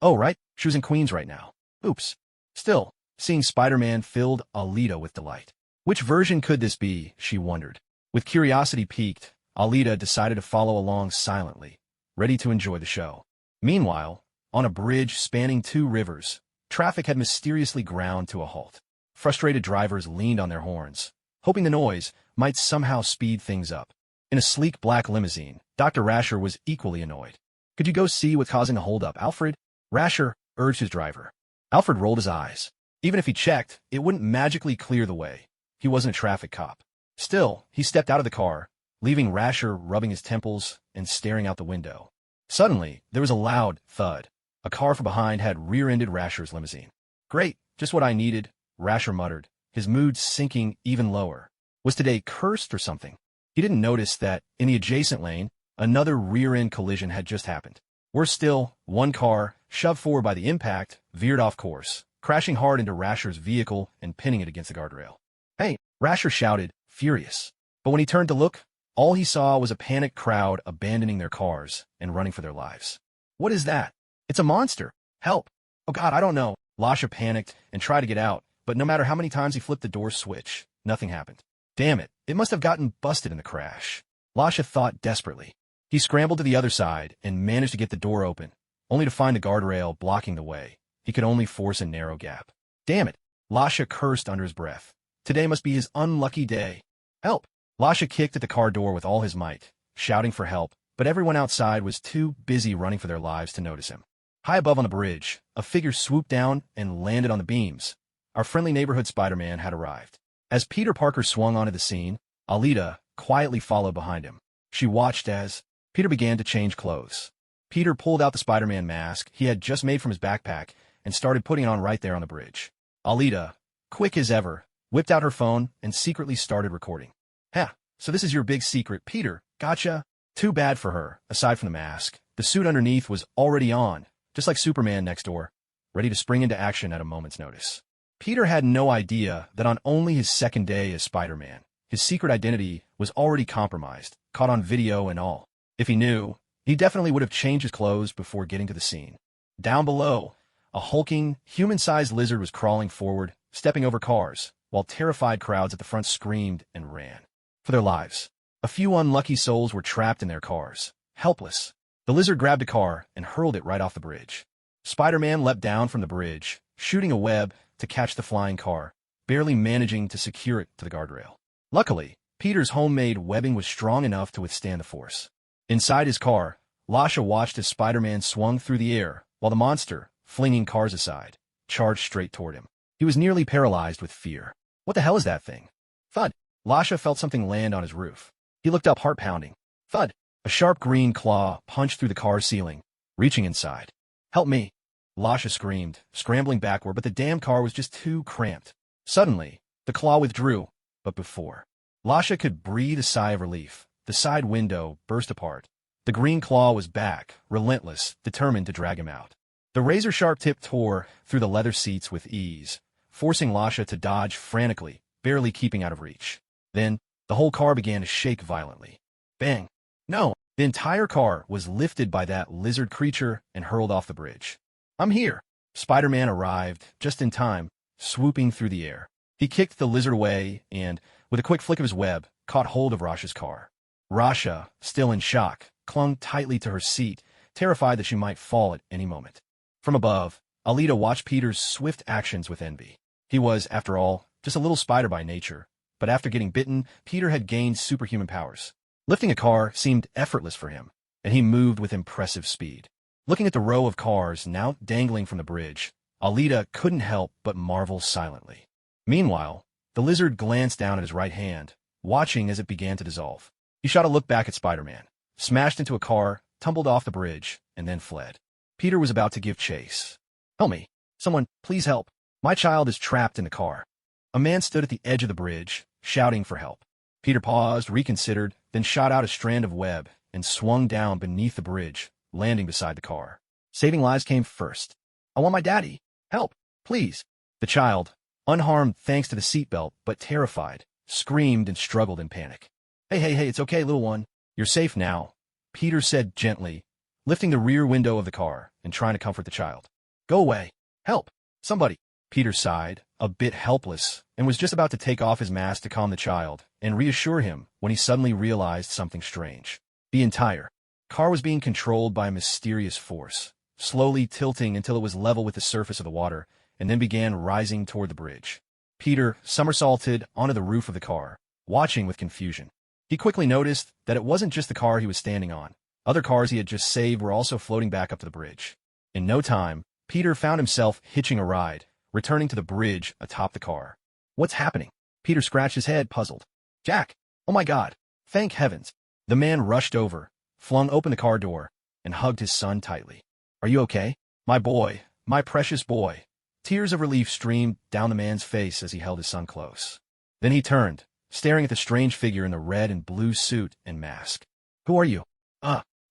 Oh, right, she was in Queens right now. Oops. Still, seeing Spider-Man filled Alita with delight. Which version could this be, she wondered. With curiosity piqued, Alita decided to follow along silently, ready to enjoy the show. Meanwhile, on a bridge spanning two rivers, traffic had mysteriously ground to a halt. Frustrated drivers leaned on their horns, hoping the noise might somehow speed things up. In a sleek black limousine, Dr. Rasher was equally annoyed. Could you go see what's causing the holdup, Alfred? Rasher urged his driver. Alfred rolled his eyes. Even if he checked, it wouldn't magically clear the way. He wasn't a traffic cop. Still, he stepped out of the car, leaving Rasher rubbing his temples and staring out the window. Suddenly, there was a loud thud. A car from behind had rear-ended Rasher's limousine. Great, just what I needed, Rasher muttered, his mood sinking even lower. Was today cursed or something? He didn't notice that, in the adjacent lane, another rear-end collision had just happened. Worse still, one car, shoved forward by the impact, veered off course, crashing hard into Rasher's vehicle and pinning it against the guardrail. Hey, Rasher shouted, furious. But when he turned to look, all he saw was a panicked crowd abandoning their cars and running for their lives. What is that? It's a monster. Help. Oh God, I don't know. Lasha panicked and tried to get out, but no matter how many times he flipped the door switch, nothing happened. Damn it, it must have gotten busted in the crash. Lasha thought desperately. He scrambled to the other side and managed to get the door open, only to find the guardrail blocking the way. He could only force a narrow gap. Damn it, Lasha cursed under his breath. Today must be his unlucky day. Help! Lasha kicked at the car door with all his might, shouting for help, but everyone outside was too busy running for their lives to notice him. High above on the bridge, a figure swooped down and landed on the beams. Our friendly neighborhood Spider-Man had arrived. As Peter Parker swung onto the scene, Alita quietly followed behind him. She watched as Peter began to change clothes. Peter pulled out the Spider-Man mask he had just made from his backpack and started putting it on right there on the bridge. Alita, quick as ever, whipped out her phone and secretly started recording. Ha, so this is your big secret, Peter, gotcha? Too bad for her, aside from the mask. The suit underneath was already on, just like Superman next door, ready to spring into action at a moment's notice. Peter had no idea that on only his second day as Spider-Man, his secret identity was already compromised, caught on video and all. If he knew, he definitely would have changed his clothes before getting to the scene. Down below, a hulking, human-sized lizard was crawling forward, stepping over cars, while terrified crowds at the front screamed and ran for their lives. A few unlucky souls were trapped in their cars, helpless. The lizard grabbed a car and hurled it right off the bridge. Spider-Man leapt down from the bridge, shooting a web to catch the flying car, barely managing to secure it to the guardrail. Luckily, Peter's homemade webbing was strong enough to withstand the force. Inside his car, Lasha watched as Spider-Man swung through the air, while the monster, flinging cars aside, charged straight toward him. He was nearly paralyzed with fear. What the hell is that thing? Thud! Lasha felt something land on his roof. He looked up, heart pounding. Thud! A sharp green claw punched through the car's ceiling, reaching inside. Help me! Lasha screamed, scrambling backward, but the damn car was just too cramped. Suddenly, the claw withdrew, but before Lasha could breathe a sigh of relief, the side window burst apart. The green claw was back, relentless, determined to drag him out. The razor-sharp tip tore through the leather seats with ease, forcing Lasha to dodge frantically, barely keeping out of reach. Then, the whole car began to shake violently. Bang! No! The entire car was lifted by that lizard creature and hurled off the bridge. I'm here! Spider-Man arrived, just in time, swooping through the air. He kicked the lizard away and, with a quick flick of his web, caught hold of Rasha's car. Rasha, still in shock, clung tightly to her seat, terrified that she might fall at any moment. From above, Alita watched Peter's swift actions with envy. He was, after all, just a little spider by nature, but after getting bitten, Peter had gained superhuman powers. Lifting a car seemed effortless for him, and he moved with impressive speed. Looking at the row of cars now dangling from the bridge, Alita couldn't help but marvel silently. Meanwhile, The lizard glanced down at his right hand, watching as it began to dissolve. He shot a look back at Spider-Man, smashed into a car, tumbled off the bridge, and then fled. Peter was about to give chase. "Help me. Someone, please help. My child is trapped in the car." A man stood at the edge of the bridge, shouting for help. Peter paused, reconsidered, then shot out a strand of web and swung down beneath the bridge, landing beside the car. Saving lives came first. "I want my daddy. Help, please." The child, unharmed thanks to the seatbelt but terrified, screamed and struggled in panic. Hey, it's okay, little one. You're safe now," Peter said gently, lifting the rear window of the car and trying to comfort the child. "Go away. Help. Somebody." Peter sighed, a bit helpless, and was just about to take off his mask to calm the child and reassure him when he suddenly realized something strange. The entire car was being controlled by a mysterious force, slowly tilting until it was level with the surface of the water, and then began rising toward the bridge. Peter somersaulted onto the roof of the car, watching with confusion. He quickly noticed that it wasn't just the car he was standing on. Other cars he had just saved were also floating back up to the bridge. In no time, Peter found himself hitching a ride, returning to the bridge atop the car. "What's happening?" Peter scratched his head, puzzled. "Jack! Oh my God! Thank heavens!" The man rushed over, flung open the car door, and hugged his son tightly. "Are you okay? My boy, my precious boy." Tears of relief streamed down the man's face as he held his son close. Then he turned, staring at the strange figure in the red and blue suit and mask. "Who are you?"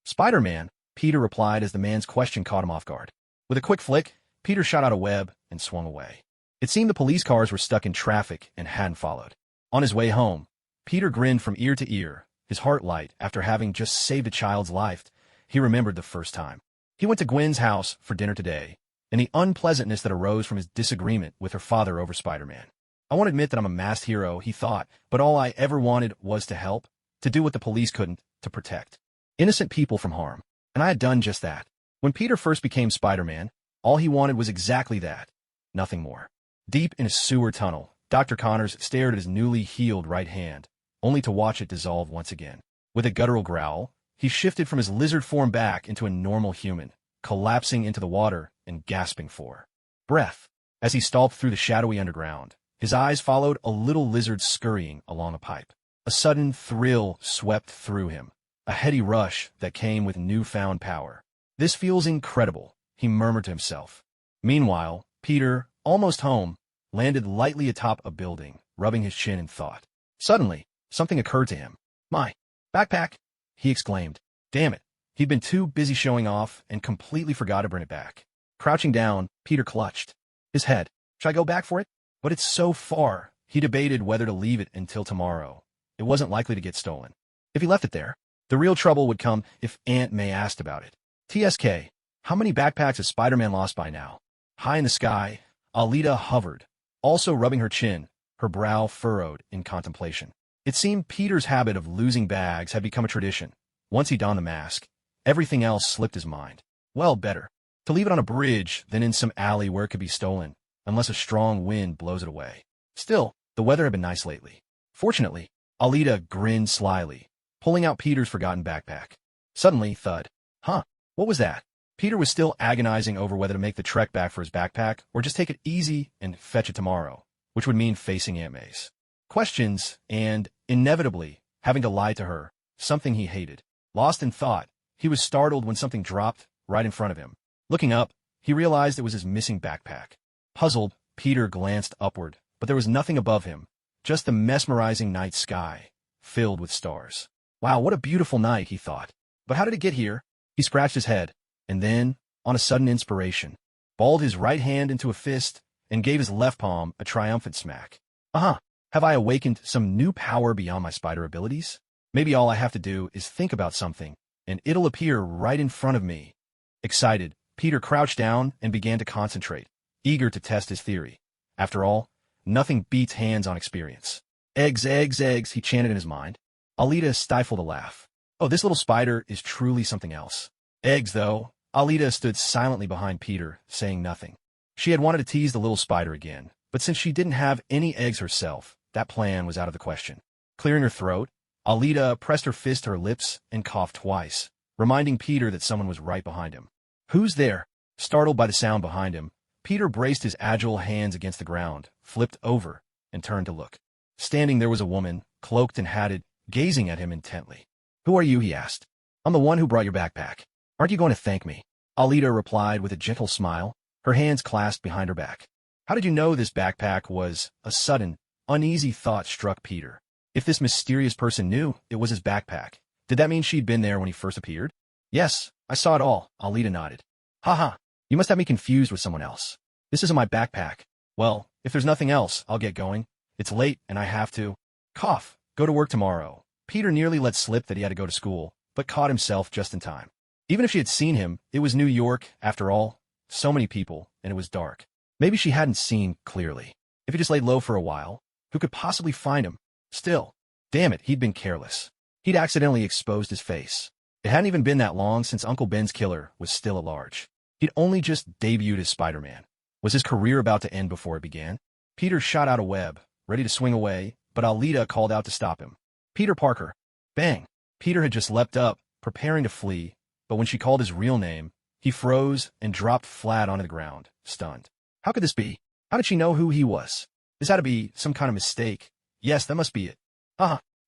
Spider-Man," Peter replied as the man's question caught him off guard. With a quick flick, Peter shot out a web and swung away. It seemed the police cars were stuck in traffic and hadn't followed. On his way home, Peter grinned from ear to ear, his heart light after having just saved a child's life. He remembered the first time. He went to Gwen's house for dinner today, and the unpleasantness that arose from his disagreement with her father over Spider-Man. "I won't admit that I'm a masked hero," he thought, "but all I ever wanted was to help, to do what the police couldn't, to protect innocent people from harm. And I had done just that." When Peter first became Spider-Man, all he wanted was exactly that, nothing more. Deep in a sewer tunnel, Dr. Connors stared at his newly healed right hand, only to watch it dissolve once again. With a guttural growl, he shifted from his lizard form back into a normal human, collapsing into the water and gasping for breath. As he stalked through the shadowy underground, his eyes followed a little lizard scurrying along a pipe. A sudden thrill swept through him, a heady rush that came with newfound power. "This feels incredible," he murmured to himself. Meanwhile, Peter, almost home, landed lightly atop a building, rubbing his chin in thought. Suddenly, something occurred to him. "My backpack!" he exclaimed. Damn it, he'd been too busy showing off and completely forgot to bring it back. Crouching down, Peter clutched his head. "Should I go back for it? But it's so far." He debated whether to leave it until tomorrow. It wasn't likely to get stolen. If he left it there, the real trouble would come if Aunt May asked about it. TSK, how many backpacks has Spider-Man lost by now? High in the sky, Alita hovered, also rubbing her chin, her brow furrowed in contemplation. It seemed Peter's habit of losing bags had become a tradition. Once he donned the mask, everything else slipped his mind. Well, better to leave it on a bridge than in some alley where it could be stolen, unless a strong wind blows it away. Still, the weather had been nice lately. Fortunately, Alita grinned slyly, pulling out Peter's forgotten backpack. Suddenly, thud. Huh, what was that? Peter was still agonizing over whether to make the trek back for his backpack or just take it easy and fetch it tomorrow, which would mean facing Aunt May's questions and, inevitably, having to lie to her, something he hated. Lost in thought, he was startled when something dropped right in front of him. Looking up, he realized it was his missing backpack. Puzzled, Peter glanced upward, but there was nothing above him, just the mesmerizing night sky, filled with stars. Wow, what a beautiful night, he thought. But how did it get here? He scratched his head, and then, on a sudden inspiration, balled his right hand into a fist and gave his left palm a triumphant smack. Have I awakened some new power beyond my spider abilities? Maybe all I have to do is think about something, and it'll appear right in front of me. Excited, Peter crouched down and began to concentrate, eager to test his theory. After all, nothing beats hands-on experience. Eggs, eggs, eggs, he chanted in his mind. Alita stifled a laugh. Oh, this little spider is truly something else. Eggs, though. Alita stood silently behind Peter, saying nothing. She had wanted to tease the little spider again, but since she didn't have any eggs herself, that plan was out of the question. Clearing her throat, Alita pressed her fist to her lips and coughed twice, reminding Peter that someone was right behind him. Who's there? Startled by the sound behind him, Peter braced his agile hands against the ground, flipped over, and turned to look. Standing there was a woman, cloaked and hatted, gazing at him intently. "Who are you?" he asked. "I'm the one who brought your backpack. Aren't you going to thank me?" Alita replied with a gentle smile, her hands clasped behind her back. How did you know this backpack was? A sudden, uneasy thought struck Peter. If this mysterious person knew it was his backpack, did that mean she'd been there when he first appeared? "Yes, I saw it all," Alita nodded. "Haha, you must have me confused with someone else. This isn't my backpack. Well, if there's nothing else, I'll get going. It's late, and I have to go to work tomorrow." Peter nearly let slip that he had to go to school, but caught himself just in time. Even if she had seen him, it was New York, after all. So many people, and it was dark. Maybe she hadn't seen clearly. If he just laid low for a while, who could possibly find him? Still, damn it, he'd been careless. He'd accidentally exposed his face. It hadn't even been that long since Uncle Ben's killer was still at large. He'd only just debuted as Spider-Man. Was his career about to end before it began? Peter shot out a web, ready to swing away, but Alita called out to stop him. "Peter Parker." Bang! Peter had just leapt up, preparing to flee, but when she called his real name, he froze and dropped flat onto the ground, stunned. How could this be? How did she know who he was? This had to be some kind of mistake. Yes, that must be it.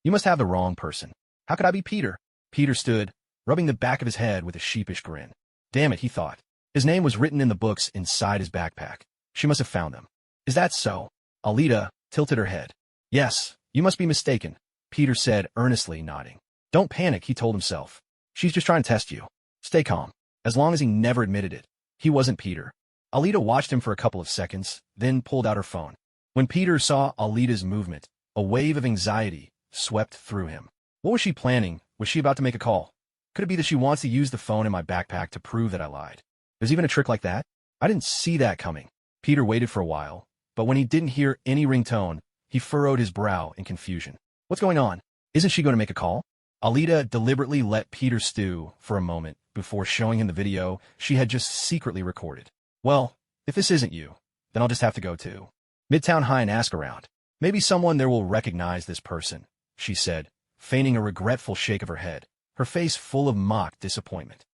You must have the wrong person. How could I be Peter? Peter stood, rubbing the back of his head with a sheepish grin. Damn it, he thought. His name was written in the books inside his backpack. She must have found them. Is that so? Alita tilted her head. Yes, you must be mistaken, Peter said earnestly, nodding. Don't panic, he told himself. She's just trying to test you. Stay calm. As long as he never admitted it, he wasn't Peter. Alita watched him for a couple of seconds, then pulled out her phone. When Peter saw Alita's movement, a wave of anxiety swept through him. What was she planning? Was she about to make a call? Could it be that she wants to use the phone in my backpack to prove that I lied? There's even a trick like that? I didn't see that coming. Peter waited for a while, but when he didn't hear any ringtone, he furrowed his brow in confusion. What's going on? Isn't she going to make a call? Alita deliberately let Peter stew for a moment before showing him the video she had just secretly recorded. Well, if this isn't you, then I'll just have to go to Midtown High and ask around. Maybe someone there will recognize this person, she said, feigning a regretful shake of her head, her face full of mock disappointment.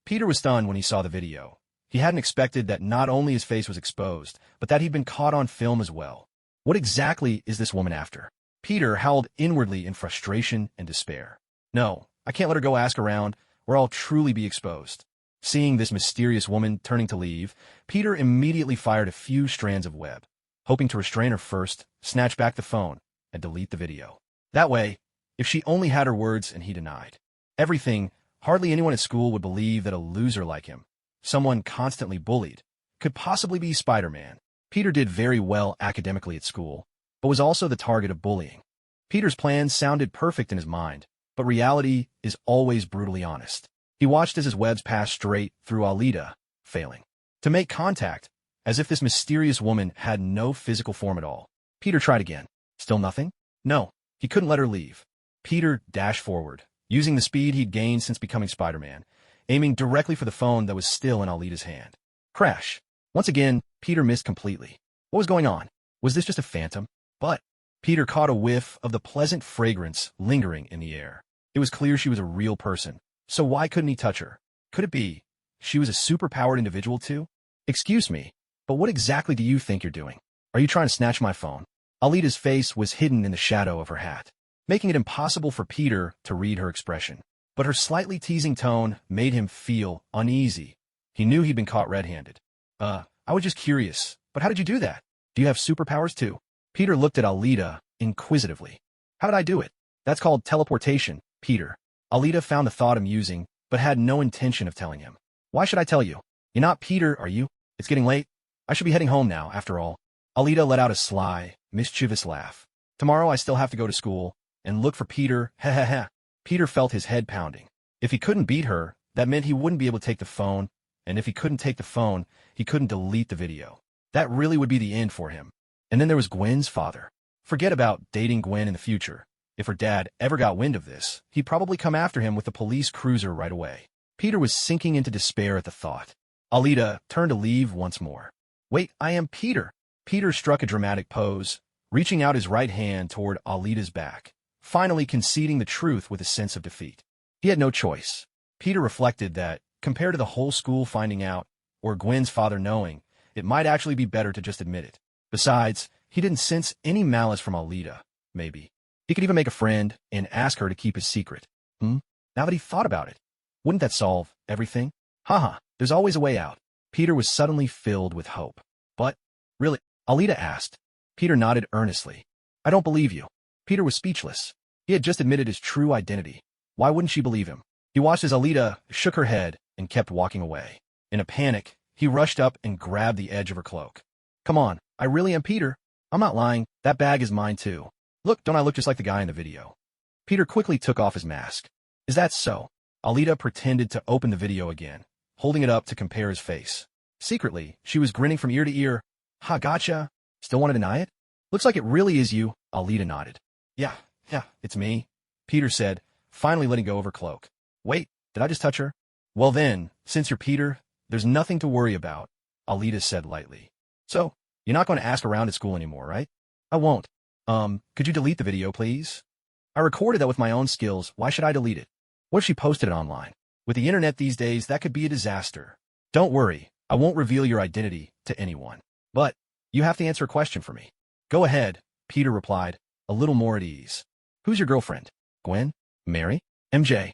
Peter was stunned when he saw the video. He hadn't expected that not only his face was exposed, but that he'd been caught on film as well. What exactly is this woman after? Peter howled inwardly in frustration and despair. No, I can't let her go ask around, or I'll truly be exposed. Seeing this mysterious woman turning to leave, Peter immediately fired a few strands of web, hoping to restrain her first, snatch back the phone, and delete the video. That way, if she only had her words and he denied everything, hardly anyone at school would believe that a loser like him, someone constantly bullied, could possibly be Spider-Man. Peter did very well academically at school, but was also the target of bullying. Peter's plans sounded perfect in his mind, but reality is always brutally honest. He watched as his webs passed straight through Alita, failing to make contact, as if this mysterious woman had no physical form at all. Peter tried again. Still nothing? No, he couldn't let her leave. Peter dashed forward, using the speed he'd gained since becoming Spider-Man, aiming directly for the phone that was still in Alita's hand. Crash. Once again, Peter missed completely. What was going on? Was this just a phantom? But Peter caught a whiff of the pleasant fragrance lingering in the air. It was clear she was a real person. So why couldn't he touch her? Could it be she was a superpowered individual too? Excuse me, but what exactly do you think you're doing? Are you trying to snatch my phone? Alita's face was hidden in the shadow of her hat, making it impossible for Peter to read her expression. But her slightly teasing tone made him feel uneasy. He knew he'd been caught red-handed. I was just curious, but how did you do that? Do you have superpowers too? Peter looked at Alita inquisitively. How did I do it? That's called teleportation, Peter. Alita found the thought amusing, but had no intention of telling him. Why should I tell you? You're not Peter, are you? It's getting late. I should be heading home now, after all. Alita let out a sly, mischievous laugh. Tomorrow I still have to go to school and look for Peter, ha. Peter felt his head pounding. If he couldn't beat her, that meant he wouldn't be able to take the phone, and if he couldn't take the phone, he couldn't delete the video. That really would be the end for him. And then there was Gwen's father. Forget about dating Gwen in the future. If her dad ever got wind of this, he'd probably come after him with the police cruiser right away. Peter was sinking into despair at the thought. Alita turned to leave once more. Wait, I am Peter. Peter struck a dramatic pose, reaching out his right hand toward Alita's back, finally conceding the truth with a sense of defeat. He had no choice. Peter reflected that, compared to the whole school finding out, or Gwen's father knowing, it might actually be better to just admit it. Besides, he didn't sense any malice from Alita, maybe. He could even make a friend and ask her to keep his secret. Now that he thought about it, wouldn't that solve everything? Haha, there's always a way out. Peter was suddenly filled with hope. But, really? Alita asked. Peter nodded earnestly. I don't believe you. Peter was speechless. He had just admitted his true identity. Why wouldn't she believe him? He watched as Alita shook her head and kept walking away. In a panic, he rushed up and grabbed the edge of her cloak. Come on, I really am Peter. I'm not lying. That bag is mine too. Look, don't I look just like the guy in the video? Peter quickly took off his mask. Is that so? Alita pretended to open the video again, holding it up to compare his face. Secretly, she was grinning from ear to ear. Ha, gotcha. Still want to deny it? Looks like it really is you. Alita nodded. Yeah, it's me, Peter said, finally letting go of her cloak. Wait, did I just touch her? Well then, since you're Peter, there's nothing to worry about, Alita said lightly. So, you're not going to ask around at school anymore, right? I won't. Could you delete the video, please? I recorded that with my own skills. Why should I delete it? What if she posted it online? With the internet these days, that could be a disaster. Don't worry, I won't reveal your identity to anyone. But, you have to answer a question for me. Go ahead, Peter replied, a little more at ease. Who's your girlfriend? Gwen? Mary? MJ?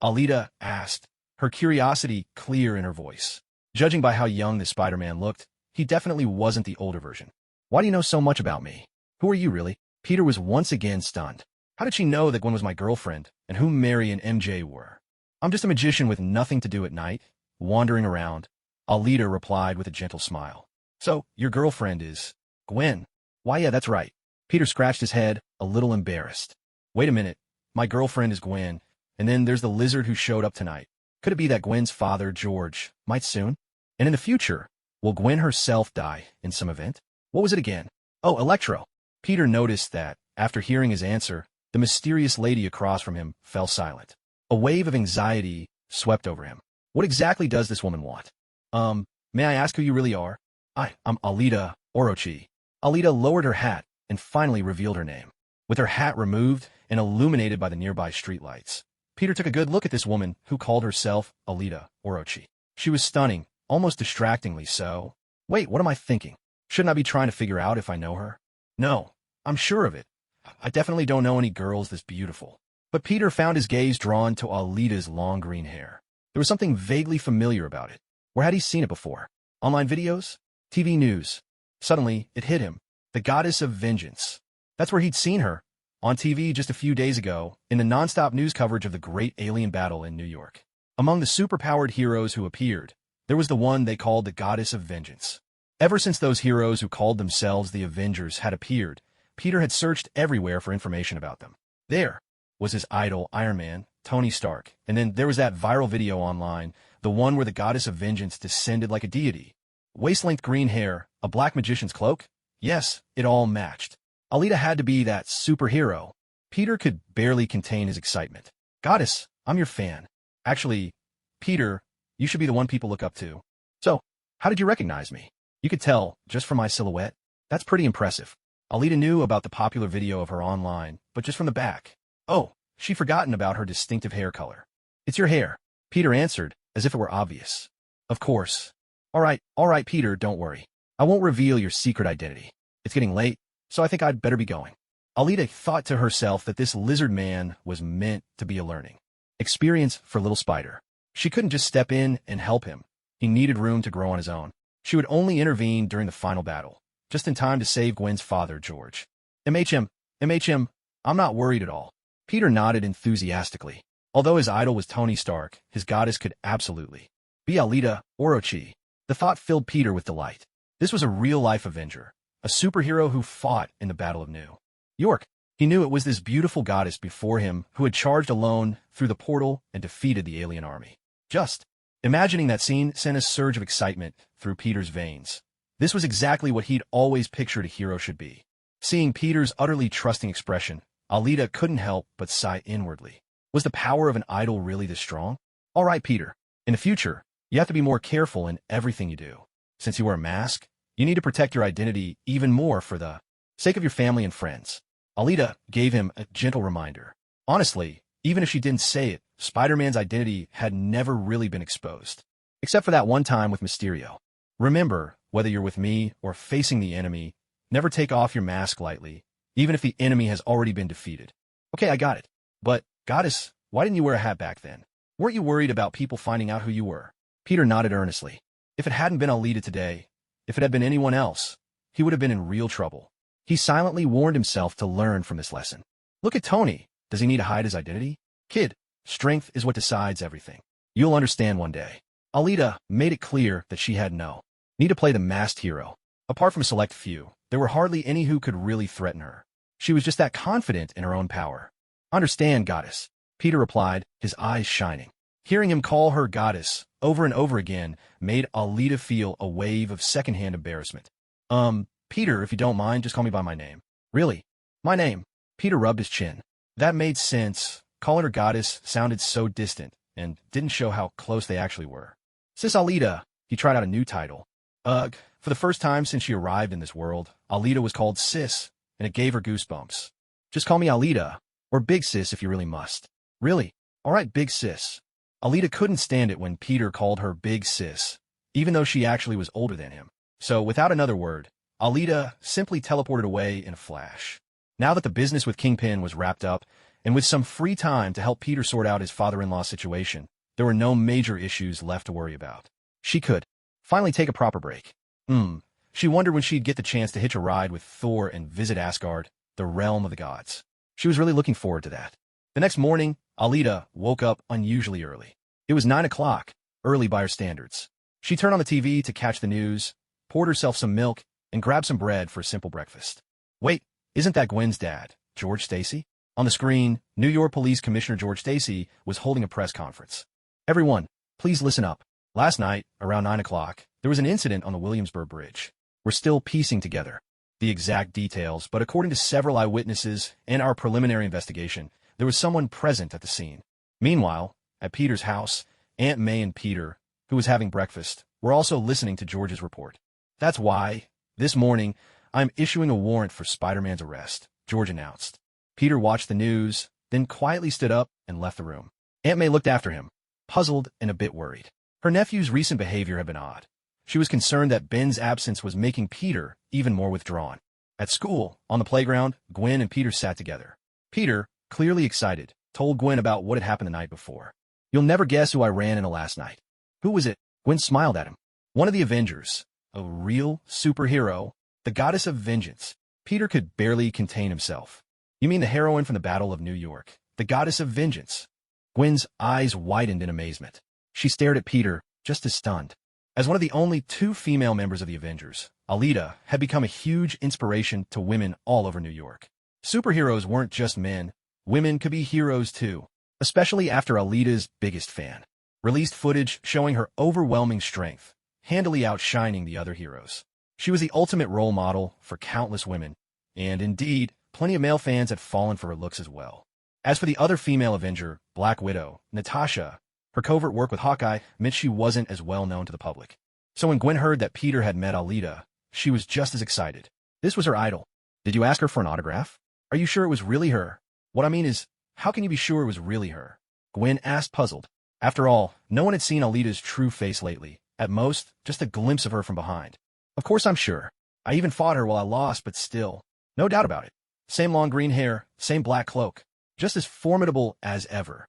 Alita asked, her curiosity clear in her voice. Judging by how young the Spider-Man looked, he definitely wasn't the older version. Why do you know so much about me? Who are you really? Peter was once again stunned. How did she know that Gwen was my girlfriend, and who Mary and MJ were? I'm just a magician with nothing to do at night, wandering around, Alita replied with a gentle smile. So, your girlfriend is Gwen? Why, yeah, that's right. Peter scratched his head, a little embarrassed. Wait a minute. My girlfriend is Gwen, and then there's the lizard who showed up tonight. Could it be that Gwen's father, George, might soon? And in the future, will Gwen herself die in some event? What was it again? Oh, Electro. Peter noticed that, after hearing his answer, the mysterious lady across from him fell silent. A wave of anxiety swept over him. What exactly does this woman want? May I ask who you really are? I'm Alita Orochi. Alita lowered her hat and finally revealed her name. With her hat removed and illuminated by the nearby streetlights, Peter took a good look at this woman who called herself Alita Orochi. She was stunning, almost distractingly so. Wait, what am I thinking? Shouldn't I be trying to figure out if I know her? No, I'm sure of it. I definitely don't know any girls this beautiful. But Peter found his gaze drawn to Alita's long green hair. There was something vaguely familiar about it. Where had he seen it before? Online videos? TV news? Suddenly, it hit him. The goddess of vengeance. That's where he'd seen her. On TV just a few days ago, in the non-stop news coverage of the great alien battle in New York. Among the superpowered heroes who appeared, there was the one they called the goddess of vengeance. Ever since those heroes who called themselves the Avengers had appeared, Peter had searched everywhere for information about them. There was his idol, Iron Man, Tony Stark, and then there was that viral video online, the one where the goddess of vengeance descended like a deity. Waist-length green hair, a black magician's cloak? Yes, it all matched. Alita had to be that superhero. Peter could barely contain his excitement. Goddess, I'm your fan. Actually, Peter, you should be the one people look up to. So, how did you recognize me? You could tell, just from my silhouette. That's pretty impressive. Alita knew about the popular video of her online, but just from the back. Oh, she'd forgotten about her distinctive hair color. It's your hair, Peter answered, as if it were obvious. Of course. All right, Peter, don't worry. I won't reveal your secret identity. It's getting late, so I think I'd better be going. Alita thought to herself that this lizard man was meant to be a learning experience for little Spider. She couldn't just step in and help him. He needed room to grow on his own. She would only intervene during the final battle, just in time to save Gwen's father, George. MHM, I'm not worried at all. Peter nodded enthusiastically. Although his idol was Tony Stark, his goddess could absolutely be Alita Orochi. The thought filled Peter with delight. This was a real-life Avenger, a superhero who fought in the Battle of New York. He knew it was this beautiful goddess before him who had charged alone through the portal and defeated the alien army. Just imagining that scene sent a surge of excitement through Peter's veins. This was exactly what he'd always pictured a hero should be. Seeing Peter's utterly trusting expression, Alita couldn't help but sigh inwardly. Was the power of an idol really this strong? All right, Peter. In the future, you have to be more careful in everything you do. Since you wear a mask, you need to protect your identity even more for the sake of your family and friends. Alita gave him a gentle reminder. Honestly, even if she didn't say it, Spider-Man's identity had never really been exposed. Except for that one time with Mysterio. Remember, whether you're with me or facing the enemy, Never take off your mask lightly, even if the enemy has already been defeated. Okay, I got it. But, goddess, why didn't you wear a hat back then? Weren't you worried about people finding out who you were? Peter nodded earnestly. If it hadn't been Alita today, if it had been anyone else, he would have been in real trouble. He silently warned himself to learn from this lesson. Look at Tony. Does he need to hide his identity? Kid, strength is what decides everything. You'll understand one day. Alita made it clear that she had no need to play the masked hero. Apart from a select few, there were hardly any who could really threaten her. She was just that confident in her own power. Understand, goddess, Peter replied, his eyes shining. Hearing him call her goddess over and over again made Alita feel a wave of secondhand embarrassment. Peter, if you don't mind, just call me by my name. Really? My name? Peter rubbed his chin. That made sense. Calling her goddess sounded so distant and didn't show how close they actually were. Sis Alita, he tried out a new title. Ugh, for the first time since she arrived in this world, Alita was called Sis, and it gave her goosebumps. Just call me Alita, or Big Sis if you really must. Really? All right, Big Sis. Alita couldn't stand it when Peter called her Big Sis, even though she actually was older than him. So, without another word, Alita simply teleported away in a flash. Now that the business with Kingpin was wrapped up, and with some free time to help Peter sort out his father-in-law's situation, there were no major issues left to worry about. She could finally take a proper break. She wondered when she'd get the chance to hitch a ride with Thor and visit Asgard, the realm of the gods. She was really looking forward to that. The next morning, Alita woke up unusually early. It was 9 o'clock, early by her standards. She turned on the TV to catch the news, poured herself some milk, and grabbed some bread for a simple breakfast. Wait, isn't that Gwen's dad, George Stacy? On the screen, New York Police Commissioner George Stacy was holding a press conference. Everyone, please listen up. Last night, around 9 o'clock, there was an incident on the Williamsburg Bridge. We're still piecing together the exact details, but according to several eyewitnesses and our preliminary investigation, there was someone present at the scene. Meanwhile, at Peter's house, Aunt May and Peter, who was having breakfast, were also listening to George's report. That's why, this morning, I'm issuing a warrant for Spider-Man's arrest, George announced. Peter watched the news, then quietly stood up and left the room. Aunt May looked after him, puzzled and a bit worried. Her nephew's recent behavior had been odd. She was concerned that Ben's absence was making Peter even more withdrawn. At school, on the playground, Gwen and Peter sat together. Peter, clearly excited, told Gwen about what had happened the night before. You'll never guess who I ran into last night. Who was it? Gwen smiled at him. One of the Avengers. A real superhero. The goddess of vengeance. Peter could barely contain himself. You mean the heroine from the Battle of New York? The goddess of vengeance? Gwen's eyes widened in amazement. She stared at Peter, just as stunned. As one of the only 2 female members of the Avengers, Alita had become a huge inspiration to women all over New York. Superheroes weren't just men. Women could be heroes too, especially after Alita's biggest fan released footage showing her overwhelming strength, handily outshining the other heroes. She was the ultimate role model for countless women, and indeed, plenty of male fans had fallen for her looks as well. As for the other female Avenger, Black Widow, Natasha, her covert work with Hawkeye meant she wasn't as well known to the public. So when Gwen heard that Peter had met Alita, she was just as excited. This was her idol. Did you ask her for an autograph? Are you sure it was really her? What I mean is, how can you be sure it was really her? Gwen asked, puzzled. After all, no one had seen Alita's true face lately. At most, just a glimpse of her from behind. Of course I'm sure. I even fought her while I lost, but still. No doubt about it. Same long green hair, same black cloak. Just as formidable as ever.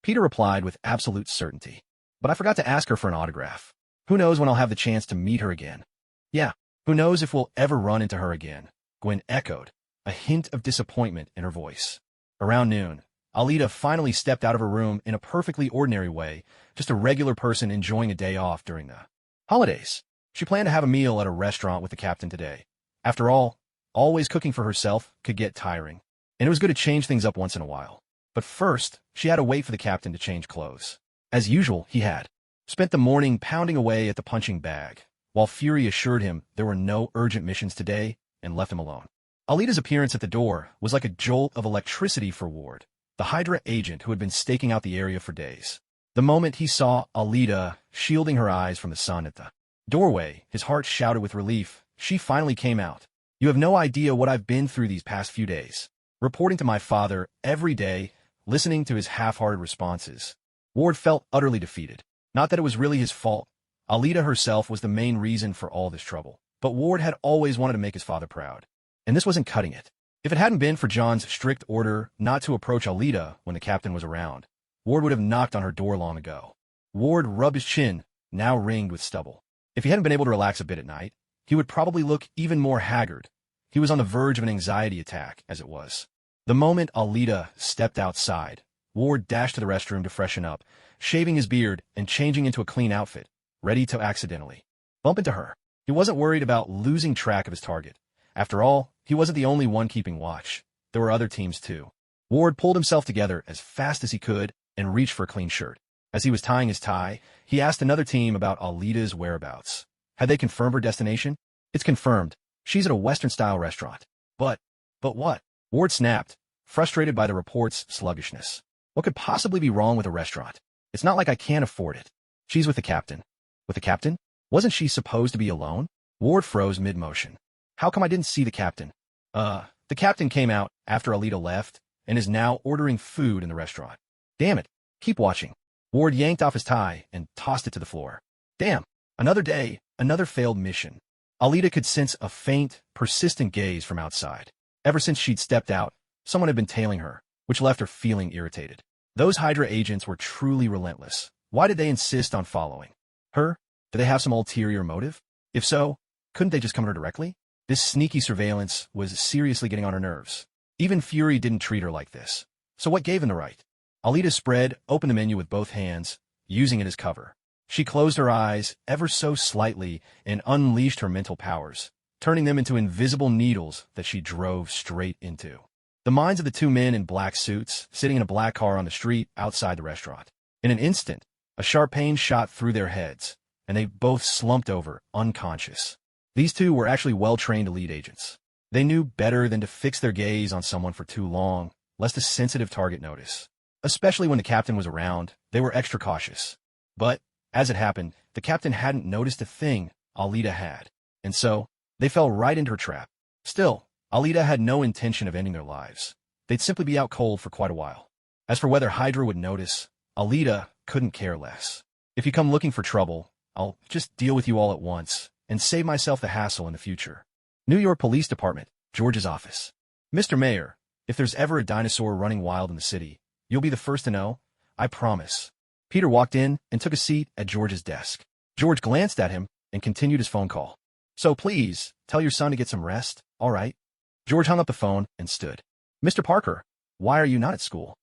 Peter replied with absolute certainty. But I forgot to ask her for an autograph. Who knows when I'll have the chance to meet her again? Yeah, who knows if we'll ever run into her again? Gwen echoed, a hint of disappointment in her voice. Around noon, Alita finally stepped out of her room in a perfectly ordinary way, just a regular person enjoying a day off during the holidays. She planned to have a meal at a restaurant with the captain today. After all, always cooking for herself could get tiring, and it was good to change things up once in a while. But first, she had to wait for the captain to change clothes. As usual, he had spent the morning pounding away at the punching bag, while Fury assured him there were no urgent missions today and left him alone. Alita's appearance at the door was like a jolt of electricity for Ward, the Hydra agent who had been staking out the area for days. The moment he saw Alita shielding her eyes from the sun at the doorway, his heart shouted with relief. She finally came out. You have no idea what I've been through these past few days. Reporting to my father every day, listening to his half-hearted responses. Ward felt utterly defeated. Not that it was really his fault. Alita herself was the main reason for all this trouble. but Ward had always wanted to make his father proud. And this wasn't cutting it. If it hadn't been for John's strict order not to approach Alita when the captain was around, Ward would have knocked on her door long ago. Ward rubbed his chin, now ringed with stubble. If he hadn't been able to relax a bit at night, he would probably look even more haggard. He was on the verge of an anxiety attack, as it was. The moment Alita stepped outside, Ward dashed to the restroom to freshen up, shaving his beard and changing into a clean outfit, ready to accidentally bump into her. He wasn't worried about losing track of his target. After all, he wasn't the only one keeping watch. There were other teams too. Ward pulled himself together as fast as he could and reached for a clean shirt. As he was tying his tie, he asked another team about Alita's whereabouts. Had they confirmed her destination? It's confirmed. She's at a Western-style restaurant. But what? Ward snapped, frustrated by the report's sluggishness. What could possibly be wrong with a restaurant? It's not like I can't afford it. She's with the captain. With the captain? Wasn't she supposed to be alone? Ward froze mid-motion. How come I didn't see the captain? The captain came out after Alita left and is now ordering food in the restaurant. Damn it. Keep watching. Ward yanked off his tie and tossed it to the floor. Damn. Another day, another failed mission. Alita could sense a faint, persistent gaze from outside. Ever since she'd stepped out, someone had been tailing her, which left her feeling irritated. Those Hydra agents were truly relentless. Why did they insist on following her? Did they have some ulterior motive? If so, couldn't they just come to her directly? This sneaky surveillance was seriously getting on her nerves. Even Fury didn't treat her like this. So what gave him the right? Alita spread open the menu with both hands, using it as cover. She closed her eyes ever so slightly and unleashed her mental powers, turning them into invisible needles that she drove straight into the minds of the two men in black suits sitting in a black car on the street outside the restaurant. In an instant, a sharp pain shot through their heads, and they both slumped over, unconscious. These two were actually well-trained elite agents. They knew better than to fix their gaze on someone for too long, lest a sensitive target notice. Especially when the captain was around, they were extra cautious. But, as it happened, the captain hadn't noticed a thing Alita had, and so they fell right into her trap. Still, Alita had no intention of ending their lives. They'd simply be out cold for quite a while. As for whether Hydra would notice, Alita couldn't care less. If you come looking for trouble, I'll just deal with you all at once and save myself the hassle in the future. New York Police Department, George's office. Mr. Mayor, if there's ever a dinosaur running wild in the city, you'll be the first to know, I promise. Peter walked in and took a seat at George's desk. George glanced at him and continued his phone call. So please, tell your son to get some rest, all right? George hung up the phone and stood. Mr. Parker, why are you not at school?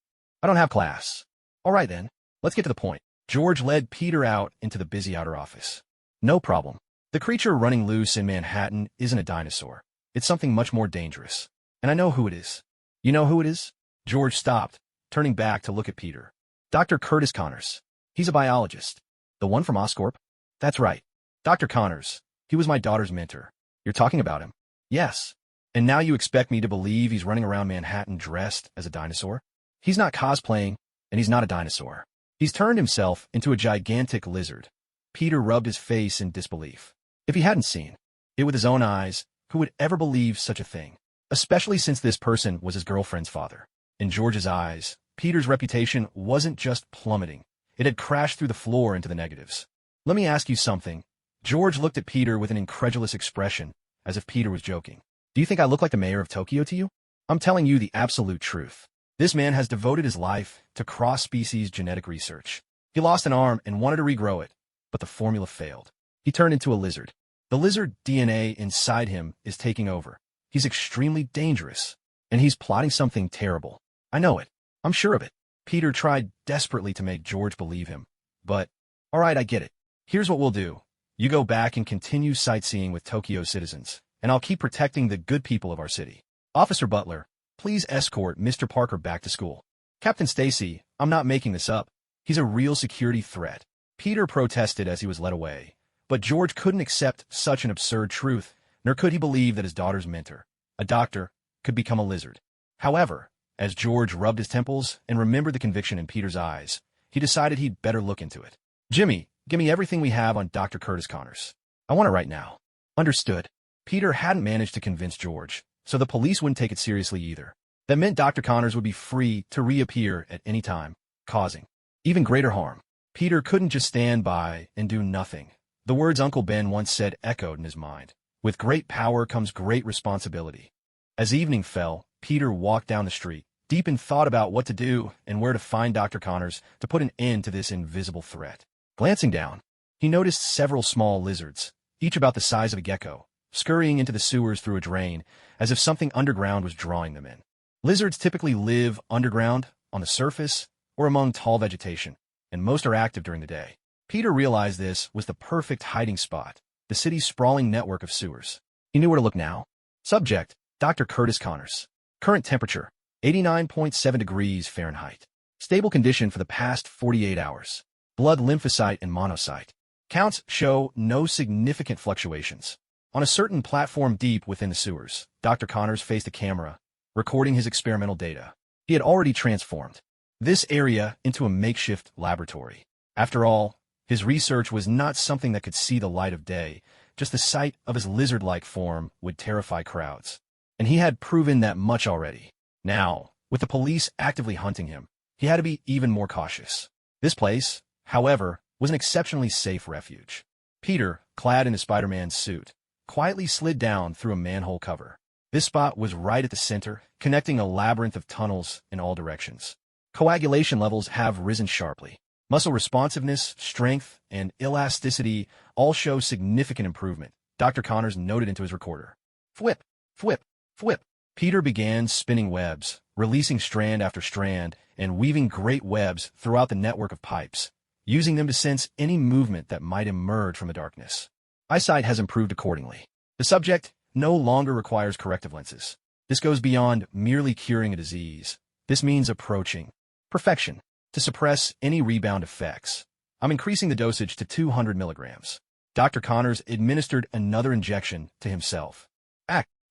I don't have class. All right then, let's get to the point. George led Peter out into the busy outer office. No problem. The creature running loose in Manhattan isn't a dinosaur. It's something much more dangerous. And I know who it is. You know who it is? George stopped, turning back to look at Peter. Dr. Curtis Connors. He's a biologist. The one from Oscorp? That's right. Dr. Connors. He was my daughter's mentor. You're talking about him? Yes. And now you expect me to believe he's running around Manhattan dressed as a dinosaur? He's not cosplaying, and he's not a dinosaur. He's turned himself into a gigantic lizard. Peter rubbed his face in disbelief. If he hadn't seen it with his own eyes, who would ever believe such a thing? Especially since this person was his girlfriend's father. In George's eyes, Peter's reputation wasn't just plummeting. It had crashed through the floor into the negatives. Let me ask you something. George looked at Peter with an incredulous expression, as if Peter was joking. Do you think I look like the mayor of Tokyo to you? I'm telling you the absolute truth. This man has devoted his life to cross-species genetic research. He lost an arm and wanted to regrow it, but the formula failed. He turned into a lizard. The lizard DNA inside him is taking over. He's extremely dangerous, and he's plotting something terrible. I know it. I'm sure of it. Peter tried desperately to make George believe him. But, all right, I get it. Here's what we'll do. You go back and continue sightseeing with Tokyo citizens, and I'll keep protecting the good people of our city. Officer Butler, please escort Mr. Parker back to school. Captain Stacy, I'm not making this up. He's a real security threat. Peter protested as he was led away. But George couldn't accept such an absurd truth, nor could he believe that his daughter's mentor, a doctor, could become a lizard. However, as George rubbed his temples and remembered the conviction in Peter's eyes, he decided he'd better look into it. Jimmy, give me everything we have on Dr. Curtis Connors. I want it right now. Understood. Peter hadn't managed to convince George, so the police wouldn't take it seriously either. That meant Dr. Connors would be free to reappear at any time, causing even greater harm. Peter couldn't just stand by and do nothing. The words Uncle Ben once said echoed in his mind. With great power comes great responsibility. As evening fell, Peter walked down the street, deep in thought about what to do and where to find Dr. Connors to put an end to this invisible threat. Glancing down, he noticed several small lizards, each about the size of a gecko, scurrying into the sewers through a drain, as if something underground was drawing them in. Lizards typically live underground, on the surface, or among tall vegetation, and most are active during the day. Peter realized this was the perfect hiding spot, the city's sprawling network of sewers. He knew where to look now. Subject, Dr. Curtis Connors. Current temperature, 89.7 degrees Fahrenheit. Stable condition for the past 48 hours. Blood lymphocyte and monocyte. Counts show no significant fluctuations. On a certain platform deep within the sewers, Dr. Connors faced a camera, recording his experimental data. He had already transformed this area into a makeshift laboratory. After all, his research was not something that could see the light of day. Just the sight of his lizard-like form would terrify crowds. And he had proven that much already. Now, with the police actively hunting him, he had to be even more cautious. This place, however, was an exceptionally safe refuge. Peter, clad in his Spider-Man suit, quietly slid down through a manhole cover. This spot was right at the center, connecting a labyrinth of tunnels in all directions. Coagulation levels have risen sharply. Muscle responsiveness, strength, and elasticity all show significant improvement, Dr. Connors noted into his recorder. Fwip, fwip, fwip. Peter began spinning webs, releasing strand after strand, and weaving great webs throughout the network of pipes, using them to sense any movement that might emerge from the darkness. Eyesight has improved accordingly. The subject no longer requires corrective lenses. This goes beyond merely curing a disease. This means approaching perfection to suppress any rebound effects. I'm increasing the dosage to 200 milligrams. Dr. Connors administered another injection to himself.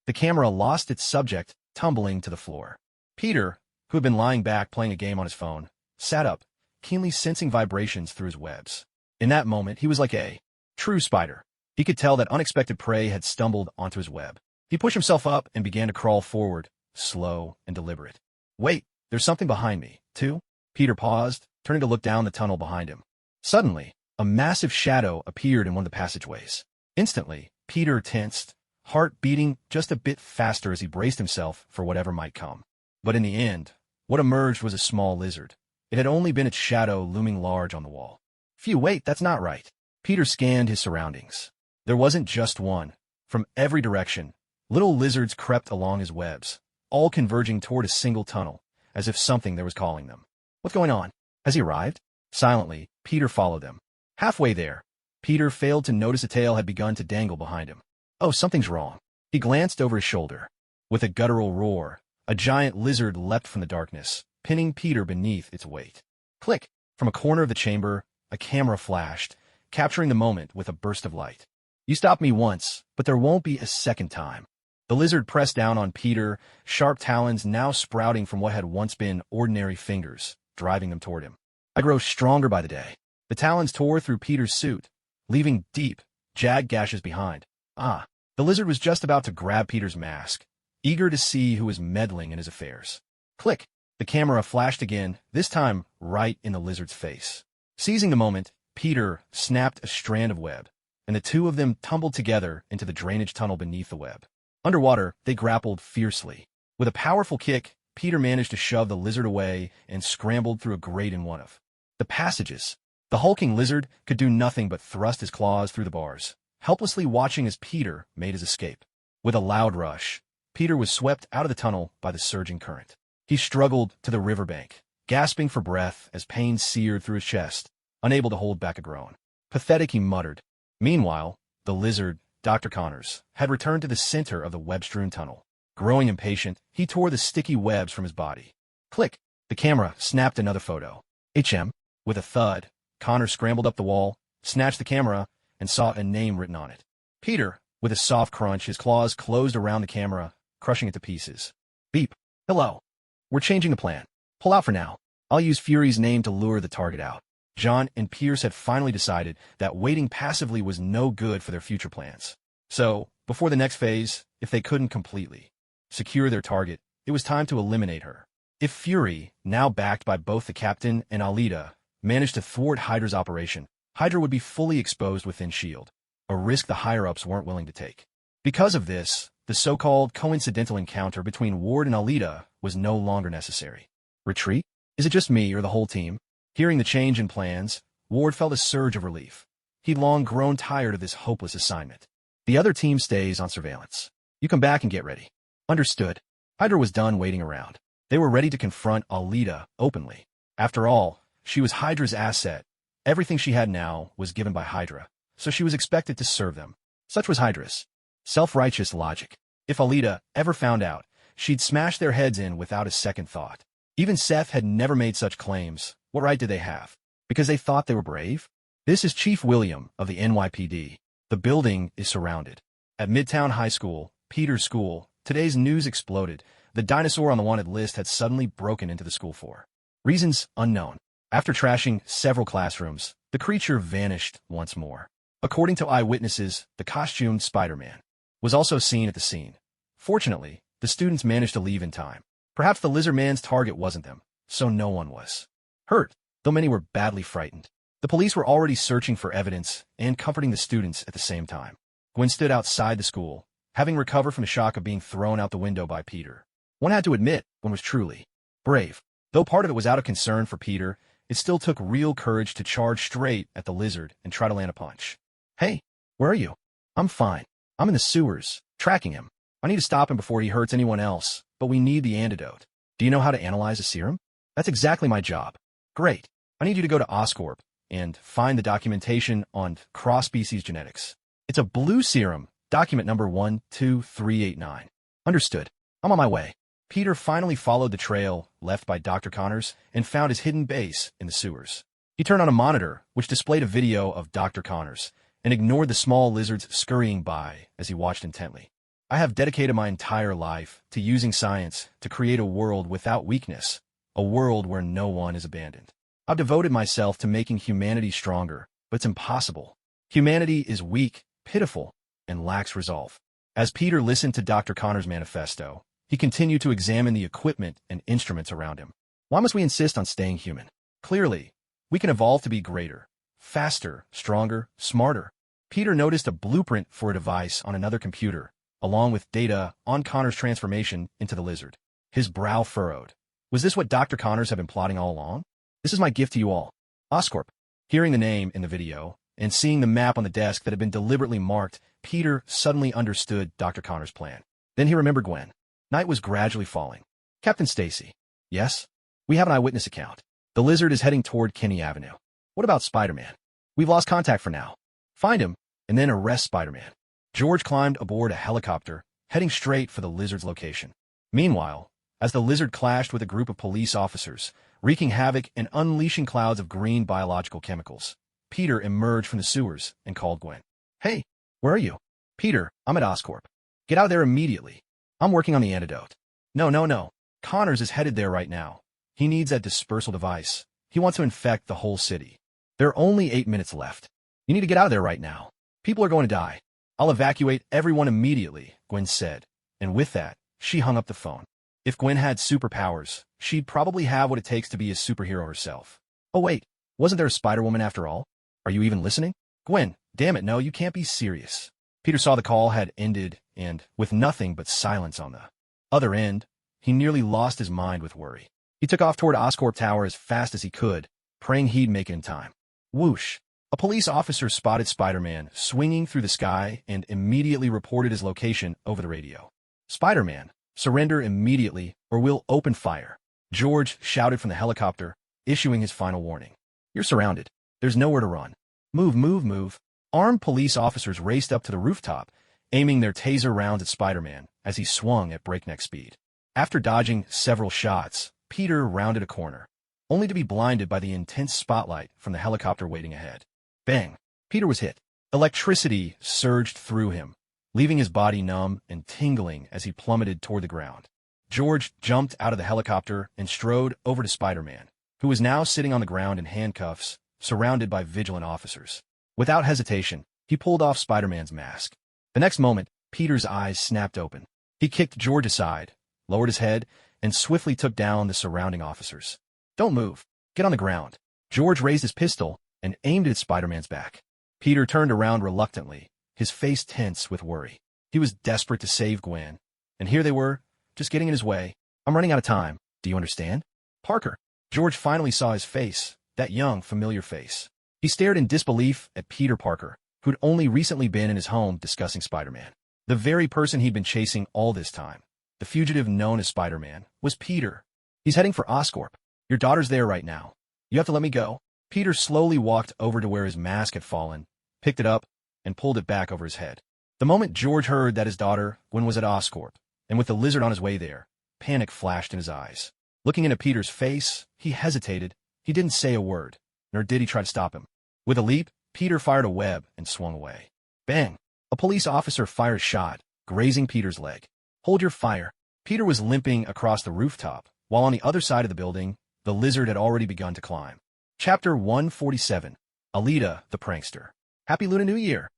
The camera lost its subject, tumbling to the floor. Peter, who had been lying back playing a game on his phone, sat up, keenly sensing vibrations through his webs. In that moment, he was like a true spider. He could tell that unexpected prey had stumbled onto his web. He pushed himself up and began to crawl forward, slow and deliberate. Wait, there's something behind me, too? Peter paused, turning to look down the tunnel behind him. Suddenly, a massive shadow appeared in one of the passageways. Instantly, Peter tensed, heart beating just a bit faster as he braced himself for whatever might come. But in the end, what emerged was a small lizard. It had only been its shadow looming large on the wall. Phew, wait, that's not right. Peter scanned his surroundings. There wasn't just one. From every direction, little lizards crept along his webs, all converging toward a single tunnel, as if something there was calling them. What's going on? Has he arrived? Silently, Peter followed them. Halfway there, Peter failed to notice a tail had begun to dangle behind him. Oh, something's wrong. He glanced over his shoulder. With a guttural roar, a giant lizard leapt from the darkness, pinning Peter beneath its weight. Click! From a corner of the chamber, a camera flashed, capturing the moment with a burst of light. You stopped me once, but there won't be a second time. The lizard pressed down on Peter, sharp talons now sprouting from what had once been ordinary fingers, driving them toward him. I grow stronger by the day. The talons tore through Peter's suit, leaving deep, jagged gashes behind. The lizard was just about to grab Peter's mask, eager to see who was meddling in his affairs. Click! The camera flashed again, this time right in the lizard's face. Seizing the moment, Peter snapped a strand of web, and the two of them tumbled together into the drainage tunnel beneath the web. Underwater, they grappled fiercely. With a powerful kick, Peter managed to shove the lizard away and scrambled through a grate in one of the passages. The hulking lizard could do nothing but thrust his claws through the bars, helplessly watching as Peter made his escape. With a loud rush, Peter was swept out of the tunnel by the surging current. He struggled to the riverbank, gasping for breath as pain seared through his chest, unable to hold back a groan. Pathetic, he muttered. Meanwhile, the lizard, Dr. Connors, had returned to the center of the web-strewn tunnel. Growing impatient, he tore the sticky webs from his body. Click! The camera snapped another photo. With a thud, Connors scrambled up the wall, snatched the camera, and saw a name written on it. Peter, with a soft crunch, his claws closed around the camera, crushing it to pieces. Beep. Hello. We're changing the plan. Pull out for now. I'll use Fury's name to lure the target out. John and Pierce had finally decided that waiting passively was no good for their future plans. So, before the next phase, if they couldn't completely secure their target, it was time to eliminate her. If Fury, now backed by both the Captain and Alita, managed to thwart Hydra's operation, Hydra would be fully exposed within S.H.I.E.L.D., a risk the higher-ups weren't willing to take. Because of this, the so-called coincidental encounter between Ward and Alita was no longer necessary. Retreat? Is it just me or the whole team? Hearing the change in plans, Ward felt a surge of relief. He'd long grown tired of this hopeless assignment. The other team stays on surveillance. You come back and get ready. Understood. Hydra was done waiting around. They were ready to confront Alita openly. After all, she was Hydra's asset. Everything she had now was given by Hydra, so she was expected to serve them. Such was Hydra's self-righteous logic. If Alita ever found out, she'd smash their heads in without a second thought. Even Seth had never made such claims. What right did they have? Because they thought they were brave? This is Chief William of the NYPD. The building is surrounded. At Midtown High School, Peter's school, today's news exploded. The dinosaur on the wanted list had suddenly broken into the school for reasons unknown. After trashing several classrooms, the creature vanished once more. According to eyewitnesses, the costumed Spider-Man was also seen at the scene. Fortunately, the students managed to leave in time. Perhaps the lizard man's target wasn't them, so no one was hurt, though many were badly frightened. The police were already searching for evidence and comforting the students at the same time. Gwen stood outside the school, having recovered from the shock of being thrown out the window by Peter. One had to admit Gwen was truly brave. Though part of it was out of concern for Peter, it still took real courage to charge straight at the lizard and try to land a punch. Hey, where are you? I'm fine. I'm in the sewers, tracking him. I need to stop him before he hurts anyone else, but we need the antidote. Do you know how to analyze a serum? That's exactly my job. Great. I need you to go to Oscorp and find the documentation on cross-species genetics. It's a blue serum, document number 12389. Understood. I'm on my way. Peter finally followed the trail left by Dr. Connors and found his hidden base in the sewers. He turned on a monitor, which displayed a video of Dr. Connors, and ignored the small lizards scurrying by as he watched intently. I have dedicated my entire life to using science to create a world without weakness, a world where no one is abandoned. I've devoted myself to making humanity stronger, but it's impossible. Humanity is weak, pitiful, and lacks resolve. As Peter listened to Dr. Connors' manifesto, he continued to examine the equipment and instruments around him. Why must we insist on staying human? Clearly, we can evolve to be greater, faster, stronger, smarter. Peter noticed a blueprint for a device on another computer, along with data on Connors' transformation into the lizard. His brow furrowed. Was this what Dr. Connors had been plotting all along? This is my gift to you all. Oscorp. Hearing the name in the video, and seeing the map on the desk that had been deliberately marked, Peter suddenly understood Dr. Connors' plan. Then he remembered Gwen. Night was gradually falling. Captain Stacy. Yes? We have an eyewitness account. The lizard is heading toward Kinney Avenue. What about Spider-Man? We've lost contact for now. Find him, and then arrest Spider-Man. George climbed aboard a helicopter, heading straight for the lizard's location. Meanwhile, as the lizard clashed with a group of police officers, wreaking havoc and unleashing clouds of green biological chemicals, Peter emerged from the sewers and called Gwen. Hey, where are you? Peter, I'm at Oscorp. Get out there immediately. I'm working on the antidote. No. Connors is headed there right now. He needs that dispersal device. He wants to infect the whole city. There are only 8 minutes left. You need to get out of there right now. People are going to die. I'll evacuate everyone immediately, Gwen said. And with that, she hung up the phone. If Gwen had superpowers, she'd probably have what it takes to be a superhero herself. Oh wait, wasn't there a Spider-Woman after all? Are you even listening? Gwen, damn it, no, you can't be serious. Peter saw the call had ended, and, with nothing but silence on the other end, he nearly lost his mind with worry. He took off toward Oscorp Tower as fast as he could, praying he'd make it in time. Whoosh! A police officer spotted Spider-Man swinging through the sky and immediately reported his location over the radio. Spider-Man, surrender immediately or we'll open fire. George shouted from the helicopter, issuing his final warning. You're surrounded. There's nowhere to run. Move. Armed police officers raced up to the rooftop, aiming their taser rounds at Spider-Man as he swung at breakneck speed. After dodging several shots, Peter rounded a corner, only to be blinded by the intense spotlight from the helicopter waiting ahead. Bang! Peter was hit. Electricity surged through him, leaving his body numb and tingling as he plummeted toward the ground. George jumped out of the helicopter and strode over to Spider-Man, who was now sitting on the ground in handcuffs, surrounded by vigilant officers. Without hesitation, he pulled off Spider-Man's mask. The next moment, Peter's eyes snapped open. He kicked George aside, lowered his head, and swiftly took down the surrounding officers. Don't move. Get on the ground. George raised his pistol and aimed it at Spider-Man's back. Peter turned around reluctantly, his face tense with worry. He was desperate to save Gwen, and here they were, just getting in his way. I'm running out of time. Do you understand? Parker. George finally saw his face, that young, familiar face. He stared in disbelief at Peter Parker, who'd only recently been in his home discussing Spider-Man. The very person he'd been chasing all this time, the fugitive known as Spider-Man, was Peter. He's heading for Oscorp. Your daughter's there right now. You have to let me go. Peter slowly walked over to where his mask had fallen, picked it up, and pulled it back over his head. The moment George heard that his daughter, Gwen, was at Oscorp, and with the lizard on his way there, panic flashed in his eyes. Looking into Peter's face, he hesitated. He didn't say a word, nor did he try to stop him. With a leap, Peter fired a web and swung away. Bang! A police officer fired a shot, grazing Peter's leg. Hold your fire. Peter was limping across the rooftop, while on the other side of the building, the lizard had already begun to climb. Chapter 147. Alita, the Prankster. Happy Lunar New Year!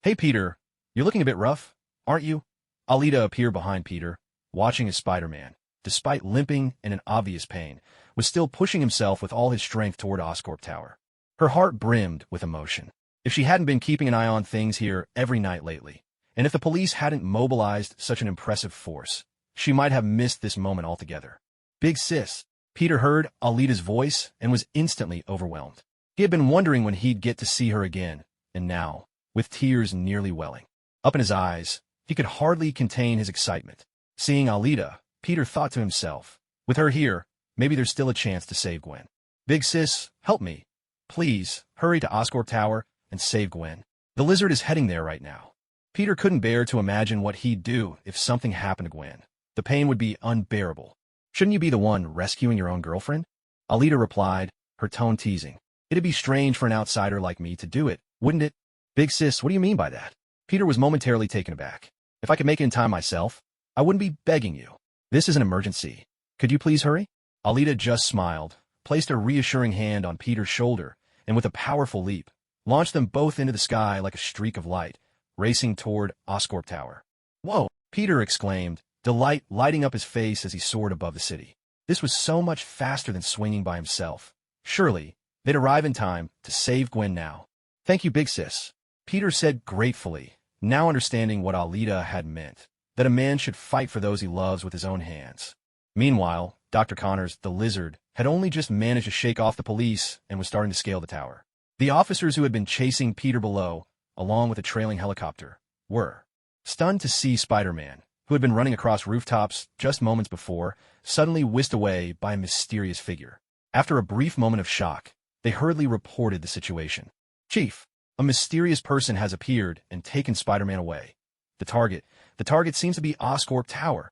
Hey, Peter. You're looking a bit rough, aren't you? Alita appeared behind Peter, watching as Spider-Man, despite limping and in obvious pain, was still pushing himself with all his strength toward Oscorp Tower. Her heart brimmed with emotion. If she hadn't been keeping an eye on things here every night lately, and if the police hadn't mobilized such an impressive force, she might have missed this moment altogether. Big sis. Peter heard Alita's voice and was instantly overwhelmed. He had been wondering when he'd get to see her again, and now, with tears nearly welling up in his eyes, he could hardly contain his excitement. Seeing Alita, Peter thought to himself, with her here, maybe there's still a chance to save Gwen. Big sis, help me. Please, hurry to Oscorp Tower and save Gwen. The lizard is heading there right now. Peter couldn't bear to imagine what he'd do if something happened to Gwen. The pain would be unbearable. Shouldn't you be the one rescuing your own girlfriend? Alita replied, her tone teasing. It'd be strange for an outsider like me to do it, wouldn't it? Big sis, what do you mean by that? Peter was momentarily taken aback. If I could make it in time myself, I wouldn't be begging you. This is an emergency. Could you please hurry? Alita just smiled, placed a reassuring hand on Peter's shoulder, and with a powerful leap, launched them both into the sky like a streak of light, racing toward Oscorp Tower. Whoa! Peter exclaimed, delight lighting up his face as he soared above the city. This was so much faster than swinging by himself. Surely, they'd arrive in time to save Gwen now. Thank you, big sis. Peter said gratefully, now understanding what Alita had meant, that a man should fight for those he loves with his own hands. Meanwhile, Dr. Connors, the lizard, had only just managed to shake off the police and was starting to scale the tower. The officers who had been chasing Peter below, along with a trailing helicopter, were stunned to see Spider-Man, who had been running across rooftops just moments before, suddenly whisked away by a mysterious figure. After a brief moment of shock, they hurriedly reported the situation. Chief, a mysterious person has appeared and taken Spider-Man away. The target seems to be Oscorp Tower.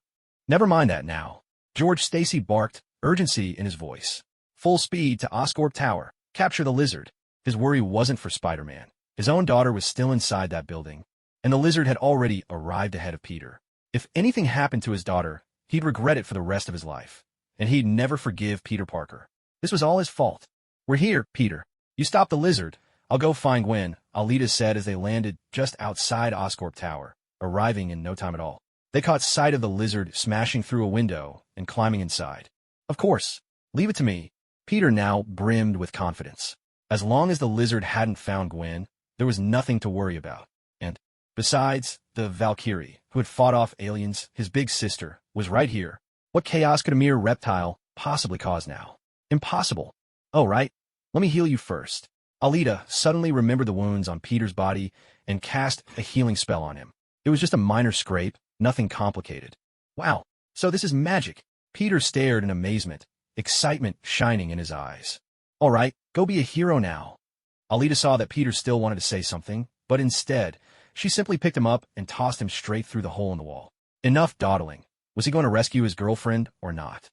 Never mind that now. George Stacy barked, urgency in his voice. Full speed to Oscorp Tower. Capture the lizard. His worry wasn't for Spider-Man. His own daughter was still inside that building, and the lizard had already arrived ahead of Peter. If anything happened to his daughter, he'd regret it for the rest of his life, and he'd never forgive Peter Parker. This was all his fault. We're here, Peter. You stop the lizard. I'll go find Gwen, Alita said as they landed just outside Oscorp Tower, arriving in no time at all. They caught sight of the lizard smashing through a window and climbing inside. Of course. Leave it to me. Peter now brimmed with confidence. As long as the lizard hadn't found Gwen, there was nothing to worry about. And, besides, the Valkyrie, who had fought off aliens, his big sister, was right here. What chaos could a mere reptile possibly cause now? Impossible. Oh, right. Let me heal you first. Alita suddenly remembered the wounds on Peter's body and cast a healing spell on him. It was just a minor scrape, nothing complicated. Wow, so this is magic. Peter stared in amazement, excitement shining in his eyes. All right, go be a hero now. Alita saw that Peter still wanted to say something, but instead, she simply picked him up and tossed him straight through the hole in the wall. Enough dawdling. Was he going to rescue his girlfriend or not?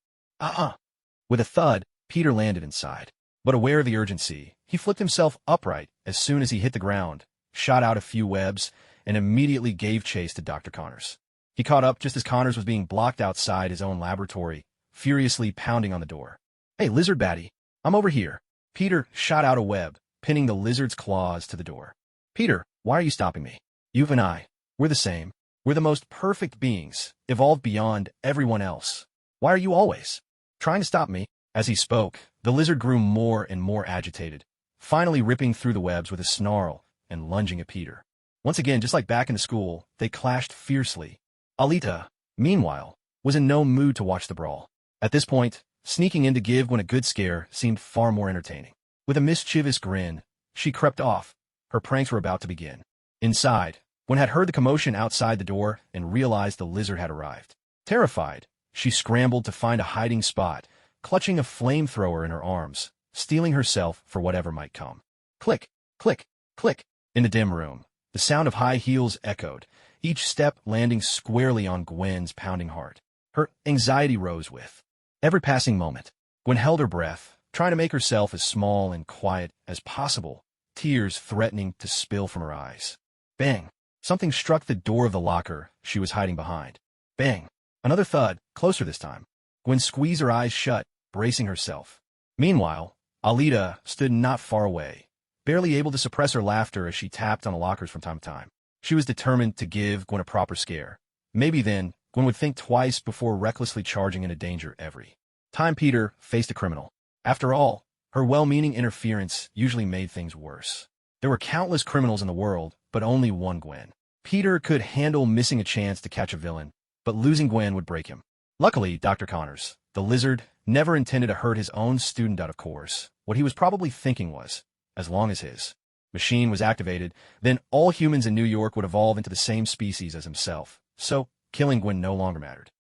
With a thud, Peter landed inside. But aware of the urgency, he flipped himself upright as soon as he hit the ground, shot out a few webs, and immediately gave chase to Dr. Connors. He caught up just as Connors was being blocked outside his own laboratory, furiously pounding on the door. Hey, lizard baddie, I'm over here. Peter shot out a web, pinning the lizard's claws to the door. Peter, why are you stopping me? You and I, we're the same. We're the most perfect beings, evolved beyond everyone else. Why are you always trying to stop me? As he spoke, the lizard grew more and more agitated, finally ripping through the webs with a snarl and lunging at Peter. Once again, just like back in the school, they clashed fiercely. Alita, meanwhile, was in no mood to watch the brawl. At this point, sneaking in to give Gwen a good scare seemed far more entertaining. With a mischievous grin, she crept off. Her pranks were about to begin. Inside, Gwen had heard the commotion outside the door and realized the lizard had arrived. Terrified, she scrambled to find a hiding spot, clutching a flamethrower in her arms, steeling herself for whatever might come. Click, click, click. In the dim room, the sound of high heels echoed, each step landing squarely on Gwen's pounding heart. Her anxiety rose with every passing moment. Gwen held her breath, trying to make herself as small and quiet as possible, tears threatening to spill from her eyes. Bang! Something struck the door of the locker she was hiding behind. Bang! Another thud, closer this time. Gwen squeezed her eyes shut, bracing herself. Meanwhile, Alita stood not far away, barely able to suppress her laughter as she tapped on the lockers from time to time. She was determined to give Gwen a proper scare. Maybe then, Gwen would think twice before recklessly charging into danger every time Peter faced a criminal. After all, her well-meaning interference usually made things worse. There were countless criminals in the world, but only one Gwen. Peter could handle missing a chance to catch a villain, but losing Gwen would break him. Luckily, Dr. Connors, the lizard, never intended to hurt his own student out of course. What he was probably thinking was, as long as his machine was activated, then all humans in New York would evolve into the same species as himself. So, killing Gwen no longer mattered.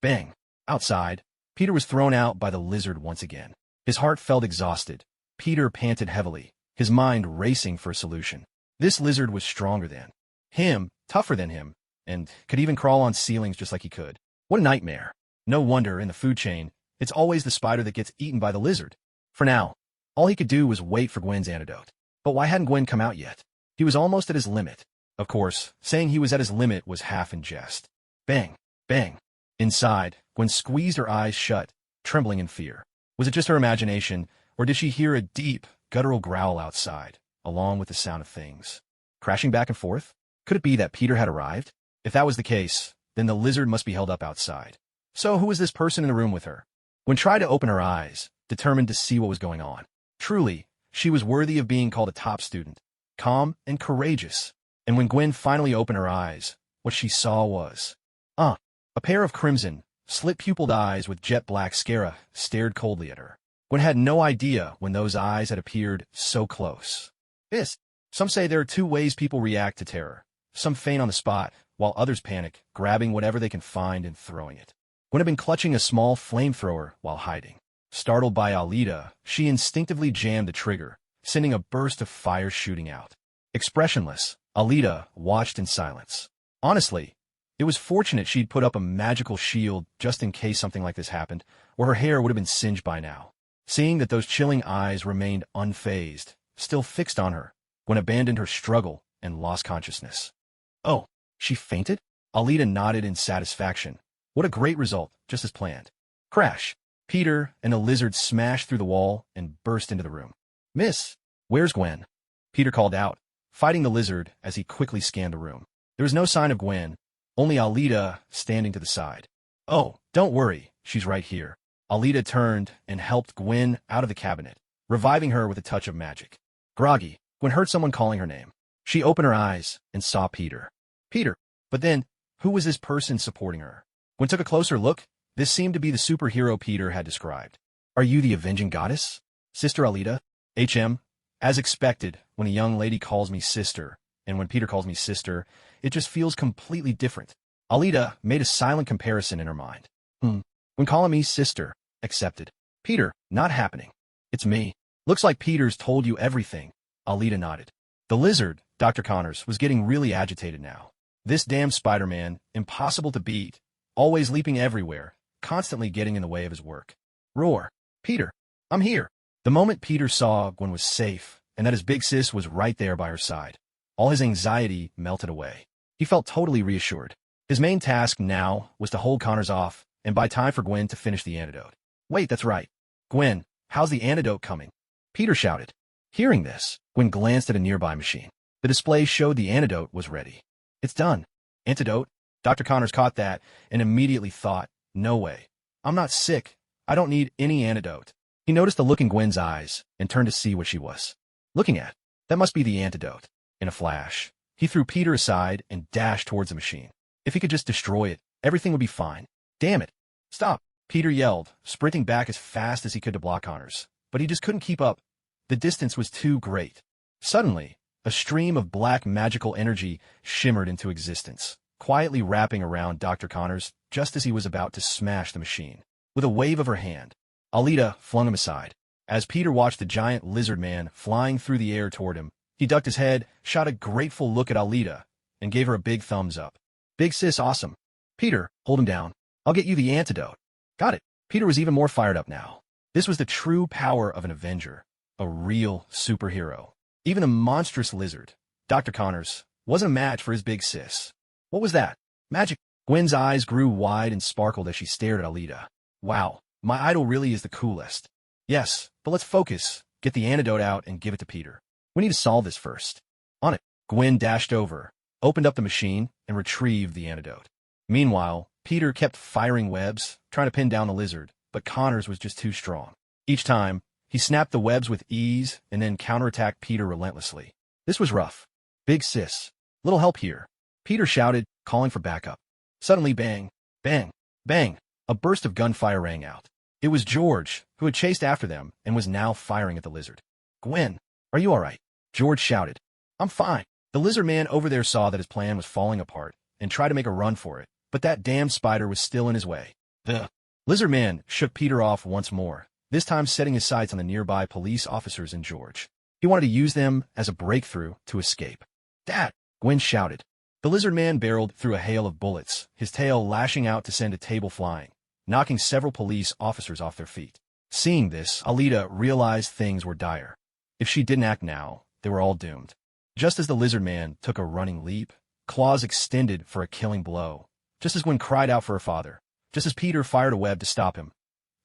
Bang! Outside, Peter was thrown out by the lizard once again. His heart felt exhausted. Peter panted heavily, his mind racing for a solution. This lizard was stronger than him, tougher than him, and could even crawl on ceilings just like he could. What a nightmare. No wonder, in the food chain, it's always the spider that gets eaten by the lizard. For now, all he could do was wait for Gwen's antidote. But why hadn't Gwen come out yet? He was almost at his limit. Of course, saying he was at his limit was half in jest. Bang! Bang! Inside, Gwen squeezed her eyes shut, trembling in fear. Was it just her imagination, or did she hear a deep, guttural growl outside, along with the sound of things crashing back and forth? Could it be that Peter had arrived? If that was the case, then the lizard must be held up outside. So who was this person in the room with her? Gwen tried to open her eyes, determined to see what was going on. Truly, she was worthy of being called a top student, calm and courageous. And when Gwen finally opened her eyes, what she saw was, a pair of crimson, slit-pupiled eyes with jet-black sclera stared coldly at her. Gwen had no idea when those eyes had appeared so close. Some say there are two ways people react to terror. Some faint on the spot, while others panic, grabbing whatever they can find and throwing it. Gwen had been clutching a small flamethrower while hiding. Startled by Alita, she instinctively jammed the trigger, sending a burst of fire shooting out. Expressionless, Alita watched in silence. Honestly, it was fortunate she'd put up a magical shield just in case something like this happened, or her hair would have been singed by now. Seeing that those chilling eyes remained unfazed, still fixed on her, Gwen abandoned her struggle and lost consciousness. Oh, she fainted? Alita nodded in satisfaction. What a great result, just as planned. Crash! Peter and the lizard smashed through the wall and burst into the room. Miss, where's Gwen? Peter called out, fighting the lizard as he quickly scanned the room. There was no sign of Gwen, only Alita standing to the side. Oh, don't worry, she's right here. Alita turned and helped Gwen out of the cabinet, reviving her with a touch of magic. Groggy, Gwen heard someone calling her name. She opened her eyes and saw Peter. Peter, but then, who was this person supporting her? Gwen took a closer look. This seemed to be the superhero Peter had described. Are you the avenging goddess? Sister Alita? As expected, when a young lady calls me sister, and when Peter calls me sister, it just feels completely different. Alita made a silent comparison in her mind. When calling me sister, accepted. Peter, not happening. It's me. Looks like Peter's told you everything. Alita nodded. The lizard, Dr. Connors, was getting really agitated now. This damn Spider-Man, impossible to beat, always leaping everywhere, constantly getting in the way of his work. Roar. Peter, I'm here. The moment Peter saw Gwen was safe, and that his big sis was right there by her side, all his anxiety melted away. He felt totally reassured. His main task now was to hold Connors off and buy time for Gwen to finish the antidote. Wait, that's right. Gwen, how's the antidote coming? Peter shouted. Hearing this, Gwen glanced at a nearby machine. The display showed the antidote was ready. It's done. Antidote? Dr. Connors caught that and immediately thought, no way. I'm not sick. I don't need any antidote. He noticed the look in Gwen's eyes and turned to see what she was looking at. That must be the antidote. In a flash, He threw Peter aside and dashed towards the machine. If he could just destroy it, everything would be fine. Damn it. Stop, Peter yelled, sprinting back as fast as he could to block Connors. But he just couldn't keep up. The distance was too great. Suddenly, a stream of black magical energy shimmered into existence, quietly wrapping around Dr. Connors just as he was about to smash the machine. With a wave of her hand, Alita flung him aside. As Peter watched the giant lizard man flying through the air toward him, he ducked his head, shot a grateful look at Alita, and gave her a big thumbs up. Big sis, awesome. Peter, hold him down. I'll get you the antidote. Got it. Peter was even more fired up now. This was the true power of an Avenger, a real superhero. Even the monstrous lizard, Dr. Connors, wasn't a match for his big sis. What was that? Magic. Gwen's eyes grew wide and sparkled as she stared at Alita. Wow, my idol really is the coolest. Yes, but let's focus, get the antidote out, and give it to Peter. We need to solve this first. On it. Gwen dashed over, opened up the machine, and retrieved the antidote. Meanwhile, Peter kept firing webs, trying to pin down the lizard, but Connors was just too strong. Each time, he snapped the webs with ease and then counterattacked Peter relentlessly. This was rough. Big sis. Little help here. Peter shouted, calling for backup. Suddenly, bang, bang, bang, a burst of gunfire rang out. It was George, who had chased after them and was now firing at the lizard. Gwen, are you all right? George shouted. I'm fine. The lizard man over there saw that his plan was falling apart and tried to make a run for it, but that damned spider was still in his way. The lizard man shook Peter off once more, this time setting his sights on the nearby police officers and George. He wanted to use them as a breakthrough to escape. Dad! Gwen shouted. The lizard man barreled through a hail of bullets, his tail lashing out to send a table flying, knocking several police officers off their feet. Seeing this, Alita realized things were dire. If she didn't act now, they were all doomed. Just as the lizard man took a running leap, claws extended for a killing blow. Just as Gwen cried out for her father, just as Peter fired a web to stop him,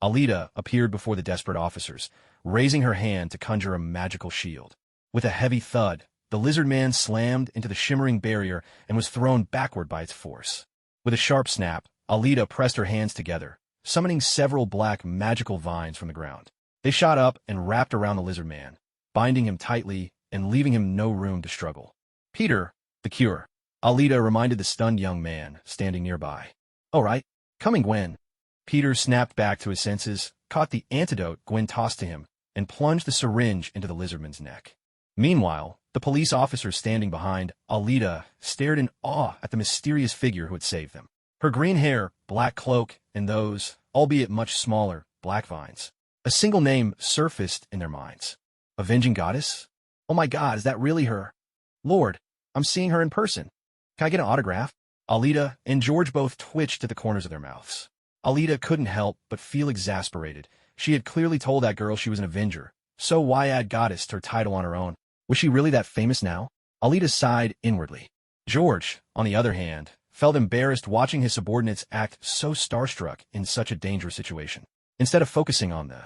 Alita appeared before the desperate officers, raising her hand to conjure a magical shield. With a heavy thud, the lizard man slammed into the shimmering barrier and was thrown backward by its force. With a sharp snap, Alita pressed her hands together, summoning several black magical vines from the ground. They shot up and wrapped around the lizard man, binding him tightly and leaving him no room to struggle. Peter, the cure. Alita reminded the stunned young man standing nearby. All right, coming, Gwen. Peter snapped back to his senses, caught the antidote Gwen tossed to him, and plunged the syringe into the lizardman's neck. Meanwhile, the police officers standing behind Alita stared in awe at the mysterious figure who had saved them. Her green hair, black cloak, and those, albeit much smaller, black vines. A single name surfaced in their minds. Avenging Goddess? Oh my God, is that really her? Lord, I'm seeing her in person. Can I get an autograph? Alita and George both twitched at the corners of their mouths. Alita couldn't help but feel exasperated. She had clearly told that girl she was an Avenger, so why add Goddess to her title on her own? Was she really that famous now? Alita sighed inwardly. George, on the other hand, felt embarrassed watching his subordinates act so starstruck in such a dangerous situation. Instead of focusing on the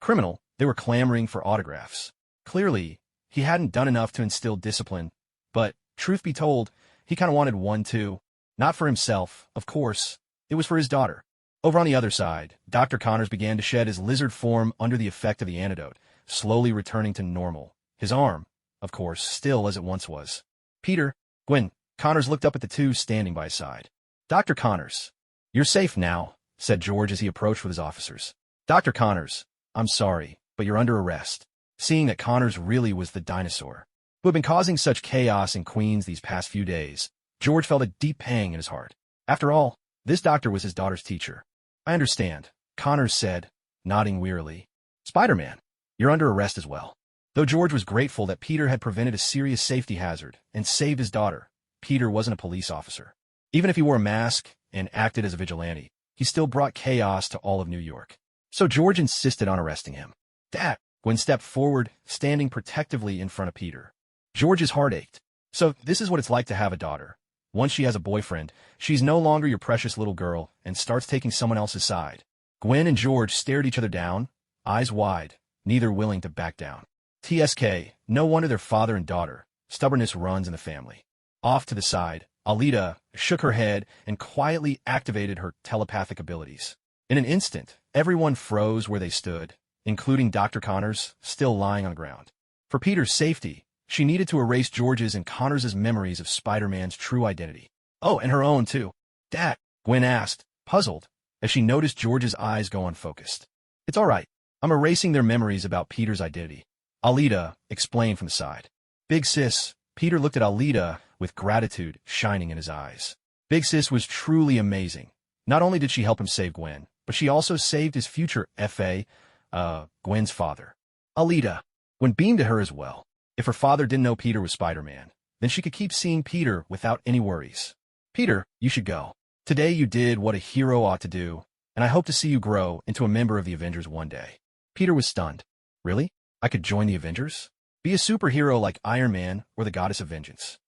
criminal, they were clamoring for autographs. Clearly, he hadn't done enough to instill discipline, but, truth be told, he kind of wanted one too. Not for himself, of course. It was for his daughter. Over on the other side, Dr. Connors began to shed his lizard form under the effect of the antidote, slowly returning to normal. His arm, of course, still as it once was. Peter, Gwen, Connors looked up at the two standing by his side. Dr. Connors, you're safe now, said George as he approached with his officers. Dr. Connors, I'm sorry, but you're under arrest. Seeing that Connors really was the dinosaur who had been causing such chaos in Queens these past few days, George felt a deep pang in his heart. After all, this doctor was his daughter's teacher. I understand, Connors said, nodding wearily. Spider-Man, you're under arrest as well. Though George was grateful that Peter had prevented a serious safety hazard and saved his daughter, Peter wasn't a police officer. Even if he wore a mask and acted as a vigilante, he still brought chaos to all of New York. So George insisted on arresting him. Dad, Gwen stepped forward, standing protectively in front of Peter. George's heart ached. So this is what it's like to have a daughter. Once she has a boyfriend, she's no longer your precious little girl and starts taking someone else's side. Gwen and George stared each other down, eyes wide, neither willing to back down. TSK, no wonder their father and daughter. Stubbornness runs in the family. Off to the side, Alita shook her head and quietly activated her telepathic abilities. In an instant, everyone froze where they stood, including Dr. Connors, still lying on the ground. For Peter's safety, She needed to erase George's and Connor's memories of Spider-Man's true identity. Oh, and her own, too. Dad, Gwen asked, puzzled, as she noticed George's eyes go unfocused. It's all right. I'm erasing their memories about Peter's identity. Alita explained from the side. Big sis, Peter looked at Alita with gratitude shining in his eyes. Big sis was truly amazing. Not only did she help him save Gwen, but she also saved his future Gwen's father. Alita, Gwen beamed at her as well. If her father didn't know Peter was Spider-Man, then she could keep seeing Peter without any worries. Peter, you should go. Today you did what a hero ought to do, and I hope to see you grow into a member of the Avengers one day. Peter was stunned. Really? I could join the Avengers? Be a superhero like Iron Man or the Goddess of Vengeance?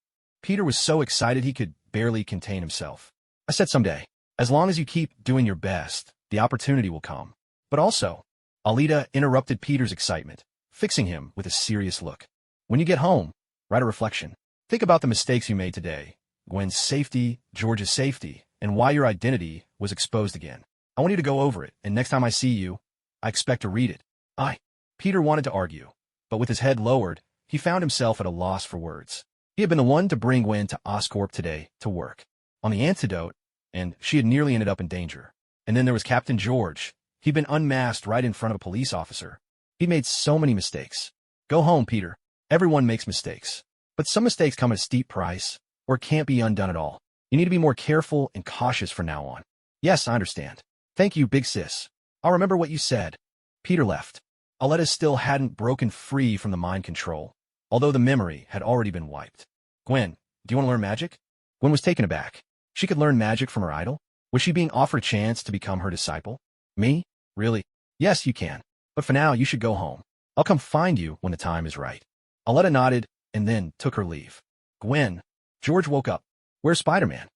Peter was so excited he could barely contain himself. I said someday. As long as you keep doing your best, the opportunity will come. But also, Alita interrupted Peter's excitement, fixing him with a serious look. When you get home, write a reflection. Think about the mistakes you made today, Gwen's safety, George's safety, and why your identity was exposed again. I want you to go over it, and next time I see you, I expect to read it. Peter wanted to argue, but with his head lowered, he found himself at a loss for words. He had been the one to bring Gwen to Oscorp today to work on the antidote, and she had nearly ended up in danger. And then there was Captain George. He'd been unmasked right in front of a police officer. He'd made so many mistakes. Go home, Peter. Everyone makes mistakes. But some mistakes come at a steep price, or can't be undone at all. You need to be more careful and cautious from now on. Yes, I understand. Thank you, big sis. I'll remember what you said. Peter left. Alita still hadn't broken free from the mind control, although the memory had already been wiped. Gwen, do you want to learn magic? Gwen was taken aback. She could learn magic from her idol? Was she being offered a chance to become her disciple? Me? Really? Yes, you can. But for now, you should go home. I'll come find you when the time is right. Alita nodded and then took her leave. Gwen. George woke up. Where's Spider-Man?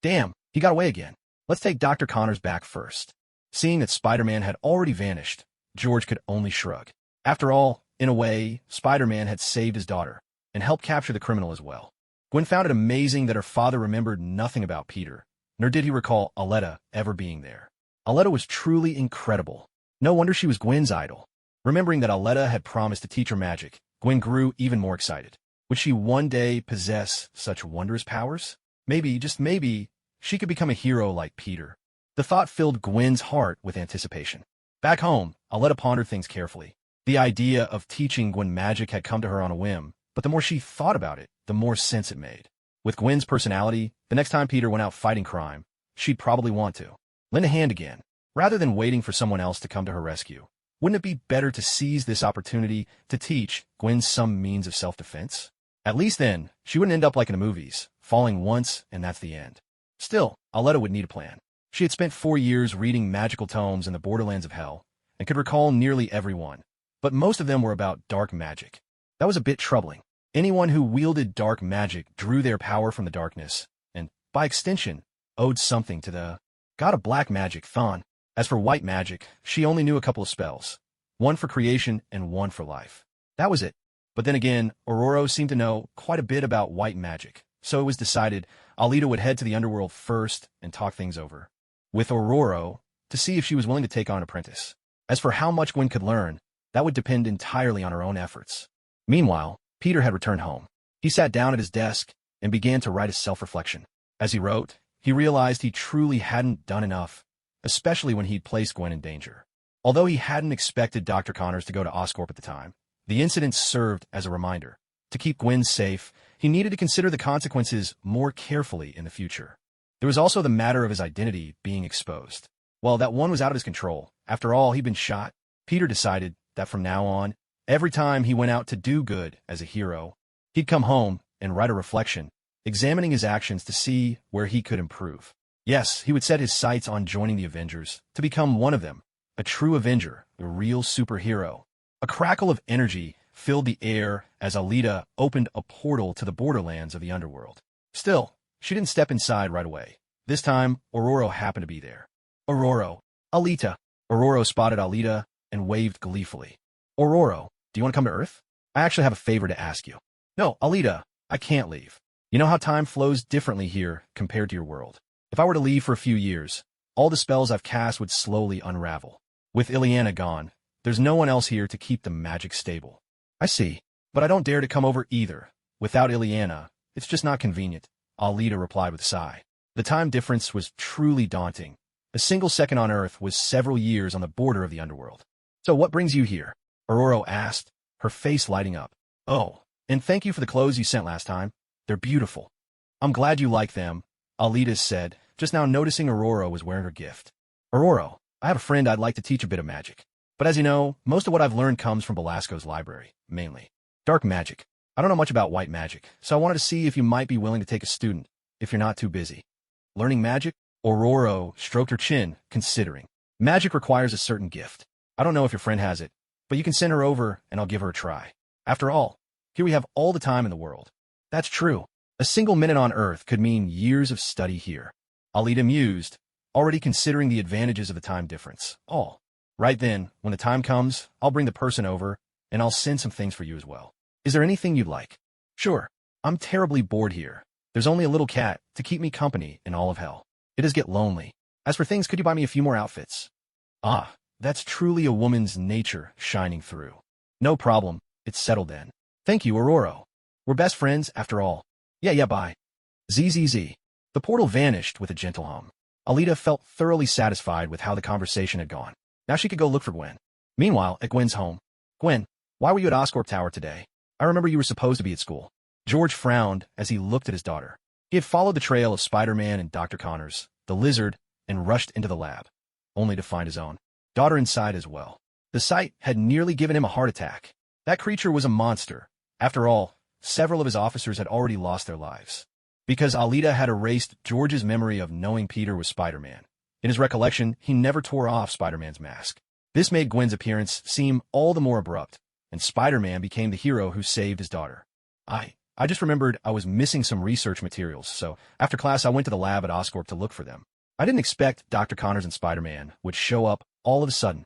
Damn, he got away again. Let's take Dr. Connors back first. Seeing that Spider-Man had already vanished, George could only shrug. After all, in a way, Spider-Man had saved his daughter and helped capture the criminal as well. Gwen found it amazing that her father remembered nothing about Peter, nor did he recall Alita ever being there. Alita was truly incredible. No wonder she was Gwen's idol. Remembering that Alita had promised to teach her magic, Gwen grew even more excited. Would she one day possess such wondrous powers? Maybe, just maybe, she could become a hero like Peter. The thought filled Gwen's heart with anticipation. Back home, Alita pondered things carefully. The idea of teaching Gwen magic had come to her on a whim, but the more she thought about it, the more sense it made. With Gwen's personality, the next time Peter went out fighting crime, she'd probably want to lend a hand again, rather than waiting for someone else to come to her rescue. Wouldn't it be better to seize this opportunity to teach Gwen some means of self-defense? At least then, she wouldn't end up like in the movies, falling once and that's the end. Still, Alita would need a plan. She had spent 4 years reading magical tomes in the borderlands of hell, and could recall nearly every one, but most of them were about dark magic. That was a bit troubling. Anyone who wielded dark magic drew their power from the darkness, and, by extension, owed something to the god of black magic, Chthon. As for white magic, she only knew a couple of spells, one for creation and one for life. That was it. But then again, Aurora seemed to know quite a bit about white magic, so it was decided Alita would head to the underworld first and talk things over with Aurora to see if she was willing to take on an apprentice. As for how much Gwen could learn, that would depend entirely on her own efforts. Meanwhile, Peter had returned home. He sat down at his desk and began to write his self-reflection. As he wrote, he realized he truly hadn't done enough, especially when he'd placed Gwen in danger. Although he hadn't expected Dr. Connors to go to Oscorp at the time, the incident served as a reminder. To keep Gwen safe, he needed to consider the consequences more carefully in the future. There was also the matter of his identity being exposed. While that one was out of his control, after all, he'd been shot, Peter decided that from now on, every time he went out to do good as a hero, he'd come home and write a reflection, examining his actions to see where he could improve. Yes, he would set his sights on joining the Avengers, to become one of them, a true Avenger, a real superhero. A crackle of energy filled the air as Alita opened a portal to the borderlands of the underworld. Still, she didn't step inside right away. This time, Aurora happened to be there. Aurora. Alita. Aurora spotted Alita and waved gleefully. Aurora, do you want to come to Earth? I actually have a favor to ask you. No, Alita, I can't leave. You know how time flows differently here compared to your world. If I were to leave for a few years, all the spells I've cast would slowly unravel. With Ileana gone, there's no one else here to keep the magic stable. I see. But I don't dare to come over either. Without Ileana, it's just not convenient, Alita replied with a sigh. The time difference was truly daunting. A single second on Earth was several years on the border of the underworld. So what brings you here? Aurora asked, her face lighting up. Oh, and thank you for the clothes you sent last time. They're beautiful. I'm glad you like them, Alita said, just now noticing Aurora was wearing her gift. Aurora, I have a friend I'd like to teach a bit of magic. But as you know, most of what I've learned comes from Belasco's library, mainly. Dark magic. I don't know much about white magic, so I wanted to see if you might be willing to take a student, if you're not too busy. Learning magic? Aurora stroked her chin, considering. Magic requires a certain gift. I don't know if your friend has it, but you can send her over and I'll give her a try. After all, here we have all the time in the world. That's true. A single minute on Earth could mean years of study here. Alita mused, already considering the advantages of the time difference. All. Right then, when the time comes, I'll bring the person over, and I'll send some things for you as well. Is there anything you'd like? Sure. I'm terribly bored here. There's only a little cat to keep me company in all of hell. It does get lonely. As for things, could you buy me a few more outfits? Ah, that's truly a woman's nature shining through. No problem. It's settled then. Thank you, Aurora. We're best friends, after all. Yeah, bye. ZZZ. The portal vanished with a gentle hum. Alita felt thoroughly satisfied with how the conversation had gone. Now she could go look for Gwen. Meanwhile, at Gwen's home. Gwen, why were you at Oscorp Tower today? I remember you were supposed to be at school. George frowned as he looked at his daughter. He had followed the trail of Spider-Man and Dr. Connors, the lizard, and rushed into the lab, only to find his own daughter inside as well. The sight had nearly given him a heart attack. That creature was a monster. After all, several of his officers had already lost their lives. Because Alita had erased George's memory of knowing Peter was Spider-Man. In his recollection, he never tore off Spider-Man's mask. This made Gwen's appearance seem all the more abrupt, and Spider-Man became the hero who saved his daughter. I just remembered I was missing some research materials, so after class I went to the lab at Oscorp to look for them. I didn't expect Dr. Connors and Spider-Man would show up all of a sudden.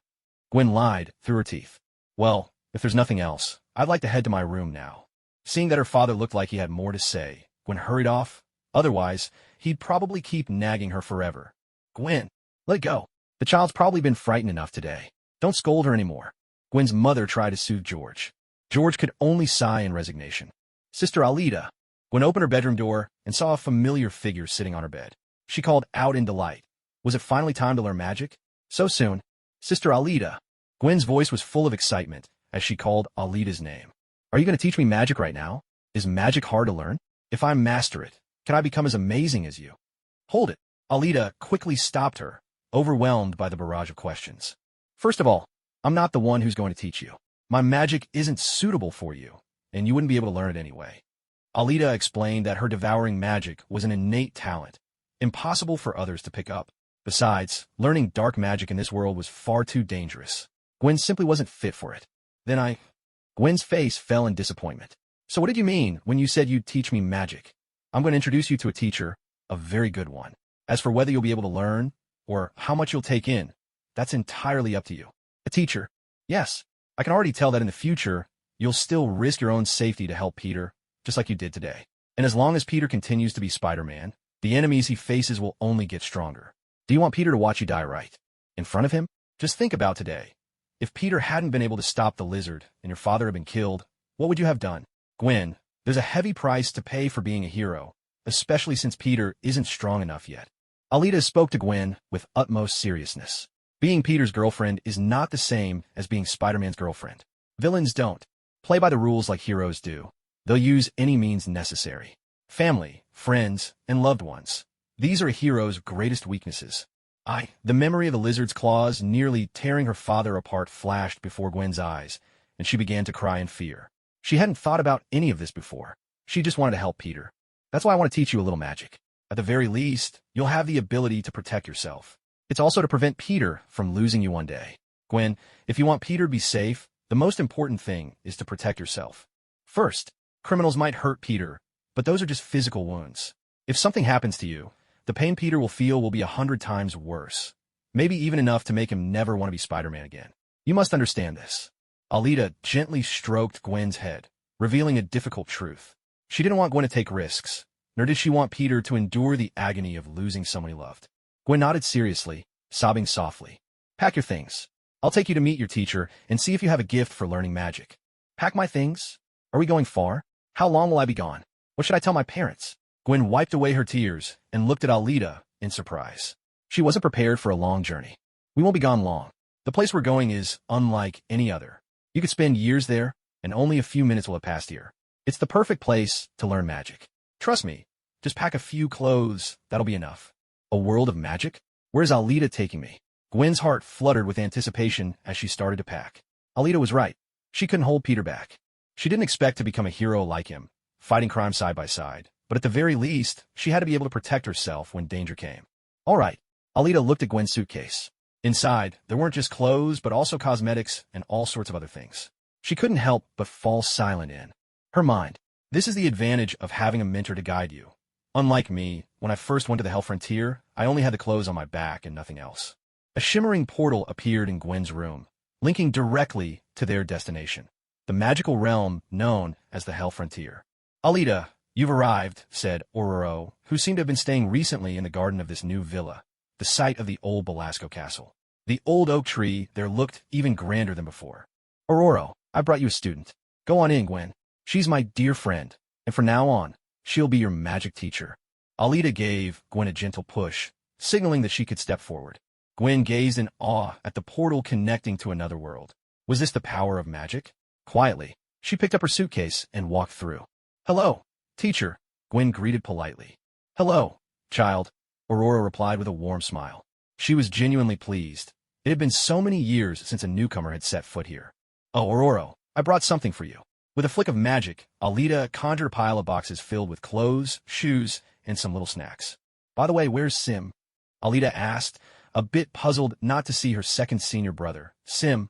Gwen lied through her teeth. Well, if there's nothing else, I'd like to head to my room now. Seeing that her father looked like he had more to say, Gwen hurried off. Otherwise, he'd probably keep nagging her forever. Gwen, let it go. The child's probably been frightened enough today. Don't scold her anymore. Gwen's mother tried to soothe George. George could only sigh in resignation. Sister Alita. Gwen opened her bedroom door and saw a familiar figure sitting on her bed. She called out in delight. Was it finally time to learn magic? So soon. Sister Alita. Gwen's voice was full of excitement as she called Alita's name. Are you going to teach me magic right now? Is magic hard to learn? If I master it, can I become as amazing as you? Hold it. Alita quickly stopped her, overwhelmed by the barrage of questions. First of all, I'm not the one who's going to teach you. My magic isn't suitable for you, and you wouldn't be able to learn it anyway. Alita explained that her devouring magic was an innate talent, impossible for others to pick up. Besides, learning dark magic in this world was far too dangerous. Gwen simply wasn't fit for it. Gwen's face fell in disappointment. So what did you mean when you said you'd teach me magic? I'm going to introduce you to a teacher, a very good one. As for whether you'll be able to learn, or how much you'll take in, that's entirely up to you. A teacher? Yes, I can already tell that in the future, you'll still risk your own safety to help Peter, just like you did today. And as long as Peter continues to be Spider-Man, the enemies he faces will only get stronger. Do you want Peter to watch you die right in front of him? Just think about today. If Peter hadn't been able to stop the lizard and your father had been killed, what would you have done? Gwen, there's a heavy price to pay for being a hero, especially since Peter isn't strong enough yet. Alita spoke to Gwen with utmost seriousness. Being Peter's girlfriend is not the same as being Spider-Man's girlfriend. Villains don't play by the rules like heroes do. They'll use any means necessary. Family, friends, and loved ones. These are a hero's greatest weaknesses. The memory of the lizard's claws nearly tearing her father apart flashed before Gwen's eyes, and she began to cry in fear. She hadn't thought about any of this before. She just wanted to help Peter. That's why I want to teach you a little magic. At the very least, you'll have the ability to protect yourself. It's also to prevent Peter from losing you one day. Gwen, if you want Peter to be safe, the most important thing is to protect yourself. First, criminals might hurt Peter, but those are just physical wounds. If something happens to you, the pain Peter will feel will be 100 times worse. Maybe even enough to make him never want to be Spider-Man again. You must understand this. Alita gently stroked Gwen's head, revealing a difficult truth. She didn't want Gwen to take risks, nor did she want Peter to endure the agony of losing someone he loved. Gwen nodded seriously, sobbing softly. Pack your things. I'll take you to meet your teacher and see if you have a gift for learning magic. Pack my things? Are we going far? How long will I be gone? What should I tell my parents? Gwen wiped away her tears and looked at Alita in surprise. She wasn't prepared for a long journey. We won't be gone long. The place we're going is unlike any other. You could spend years there, and only a few minutes will have passed here. It's the perfect place to learn magic. Trust me, just pack a few clothes, that'll be enough. A world of magic? Where's Alita taking me? Gwen's heart fluttered with anticipation as she started to pack. Alita was right. She couldn't hold Peter back. She didn't expect to become a hero like him, fighting crime side by side, but at the very least, she had to be able to protect herself when danger came. All right. Alita looked at Gwen's suitcase. Inside, there weren't just clothes, but also cosmetics and all sorts of other things. She couldn't help but fall silent in her mind. This is the advantage of having a mentor to guide you. Unlike me, when I first went to the Hell Frontier, I only had the clothes on my back and nothing else. A shimmering portal appeared in Gwen's room, linking directly to their destination, the magical realm known as the Hell Frontier. Alita, you've arrived, said Ororo, who seemed to have been staying recently in the garden of this new villa, the site of the old Belasco castle. The old oak tree there looked even grander than before. Ororo, I brought you a student. Go on in, Gwen. She's my dear friend, and from now on, she'll be your magic teacher. Alita gave Gwen a gentle push, signaling that she could step forward. Gwen gazed in awe at the portal connecting to another world. Was this the power of magic? Quietly, she picked up her suitcase and walked through. Hello, teacher, Gwen greeted politely. Hello, child, Aurora replied with a warm smile. She was genuinely pleased. It had been so many years since a newcomer had set foot here. Oh, Aurora, I brought something for you. With a flick of magic, Alita conjured a pile of boxes filled with clothes, shoes, and some little snacks. By the way, where's Sim? Alita asked, a bit puzzled not to see her second senior brother, Sim,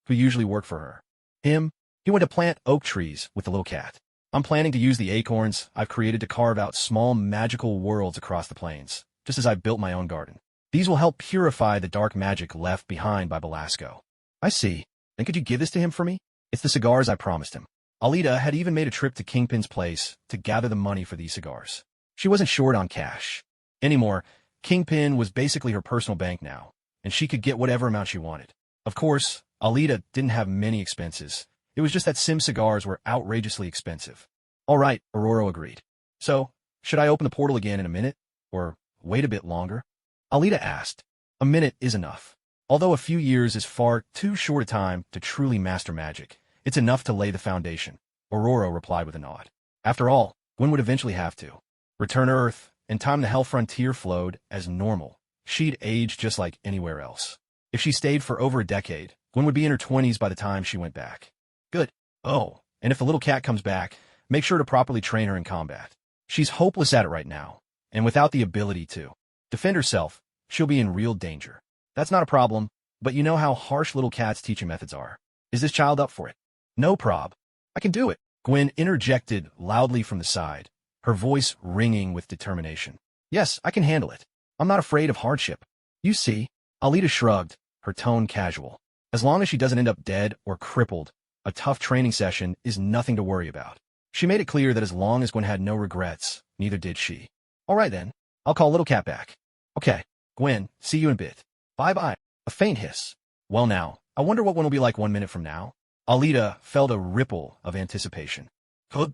who usually worked for her. He went to plant oak trees with the little cat. I'm planning to use the acorns I've created to carve out small magical worlds across the plains, just as I built my own garden. These will help purify the dark magic left behind by Belasco. I see. Then could you give this to him for me? It's the cigars I promised him. Alita had even made a trip to Kingpin's place to gather the money for these cigars. She wasn't short on cash anymore. Kingpin was basically her personal bank now, and she could get whatever amount she wanted. Of course, Alita didn't have many expenses. It was just that Sim cigars were outrageously expensive. All right, Aurora agreed. So, should I open the portal again in a minute? Or wait a bit longer? Alita asked. A minute is enough. Although a few years is far too short a time to truly master magic, it's enough to lay the foundation, Aurora replied with a nod. After all, Gwen would eventually have to return to Earth, and time the Hell Frontier flowed as normal. She'd age just like anywhere else. If she stayed for over a decade, Gwen would be in her 20s by the time she went back. Good. Oh, and if the little cat comes back, make sure to properly train her in combat. She's hopeless at it right now, and without the ability to defend herself, she'll be in real danger. That's not a problem, but you know how harsh little cats' teaching methods are. Is this child up for it? No prob. I can do it, Gwen interjected loudly from the side, her voice ringing with determination. Yes, I can handle it. I'm not afraid of hardship. You see, Alita shrugged, her tone casual. As long as she doesn't end up dead or crippled, a tough training session is nothing to worry about. She made it clear that as long as Gwen had no regrets, neither did she. All right then, I'll call Little Cat back. Okay, Gwen, see you in a bit. Bye-bye. A faint hiss. Well now, I wonder what one will be like 1 minute from now. Alita felt a ripple of anticipation. Hood.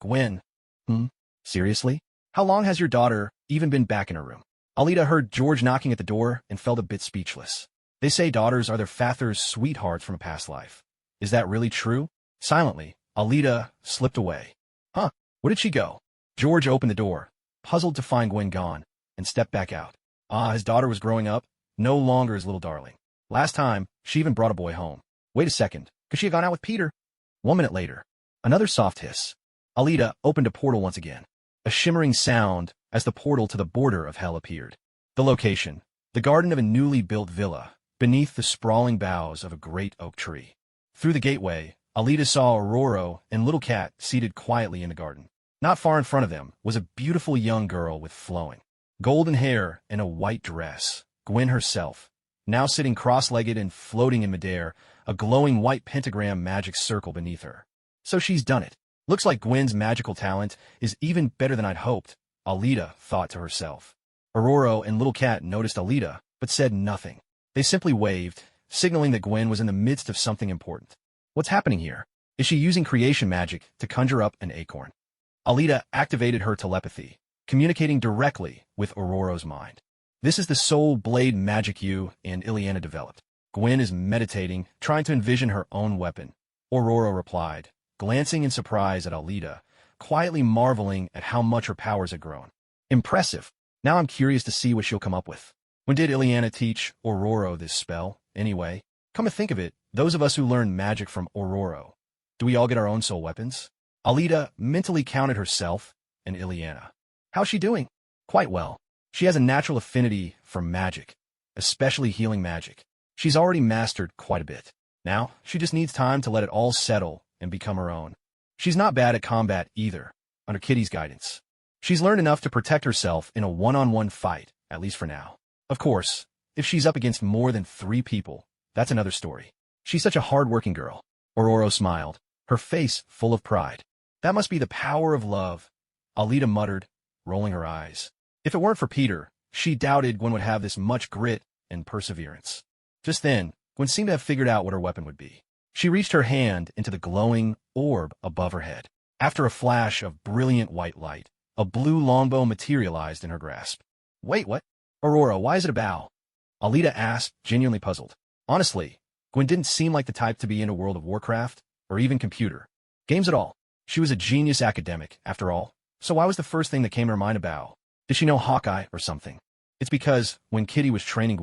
Gwen. Seriously? How long has your daughter even been back in her room? Alita heard George knocking at the door and felt a bit speechless. They say daughters are their father's sweethearts from a past life. Is that really true? Silently, Alita slipped away. Huh, where did she go? George opened the door, puzzled to find Gwen gone, and stepped back out. His daughter was growing up, no longer his little darling. Last time, she even brought a boy home. Wait a second, could she have gone out with Peter? 1 minute later, another soft hiss. Alita opened a portal once again. A shimmering sound as the portal to the border of hell appeared. The location, the garden of a newly built villa, beneath the sprawling boughs of a great oak tree. Through the gateway, Alita saw Aurora and Little Cat seated quietly in the garden. Not far in front of them was a beautiful young girl with flowing golden hair and a white dress, Gwen herself, now sitting cross-legged and floating in midair, a glowing white pentagram magic circle beneath her. So she's done it. Looks like Gwen's magical talent is even better than I'd hoped, Alita thought to herself. Aurora and Little Cat noticed Alita, but said nothing. They simply waved, signaling that Gwen was in the midst of something important. What's happening here? Is she using creation magic to conjure up an acorn? Alita activated her telepathy, communicating directly with Aurora's mind. This is the soul blade magic you and Ileana developed. Gwen is meditating, trying to envision her own weapon. Aurora replied, glancing in surprise at Alita, quietly marveling at how much her powers had grown. Impressive. Now I'm curious to see what she'll come up with. When did Ileana teach Aurora this spell, anyway? Come to think of it, those of us who learn magic from Aurora, do we all get our own soul weapons? Alita mentally counted herself and Ileana. How's she doing? Quite well. She has a natural affinity for magic, especially healing magic. She's already mastered quite a bit. Now, she just needs time to let it all settle and become her own. She's not bad at combat either, under Kitty's guidance. She's learned enough to protect herself in a one-on-one fight, at least for now. Of course, if she's up against more than 3 people, that's another story. She's such a hard-working girl. Aurora smiled, her face full of pride. That must be the power of love, Alita muttered, rolling her eyes. If it weren't for Peter, she doubted Gwen would have this much grit and perseverance. Just then, Gwen seemed to have figured out what her weapon would be. She reached her hand into the glowing orb above her head. After a flash of brilliant white light, a blue longbow materialized in her grasp. Wait, what? Aurora, why is it a bow? Alita asked, genuinely puzzled. Honestly, Gwen didn't seem like the type to be into World of Warcraft, or even computer games at all. She was a genius academic, after all, so why was the first thing that came to her mind a bow? Did she know Hawkeye or something? It's because, when Kitty was training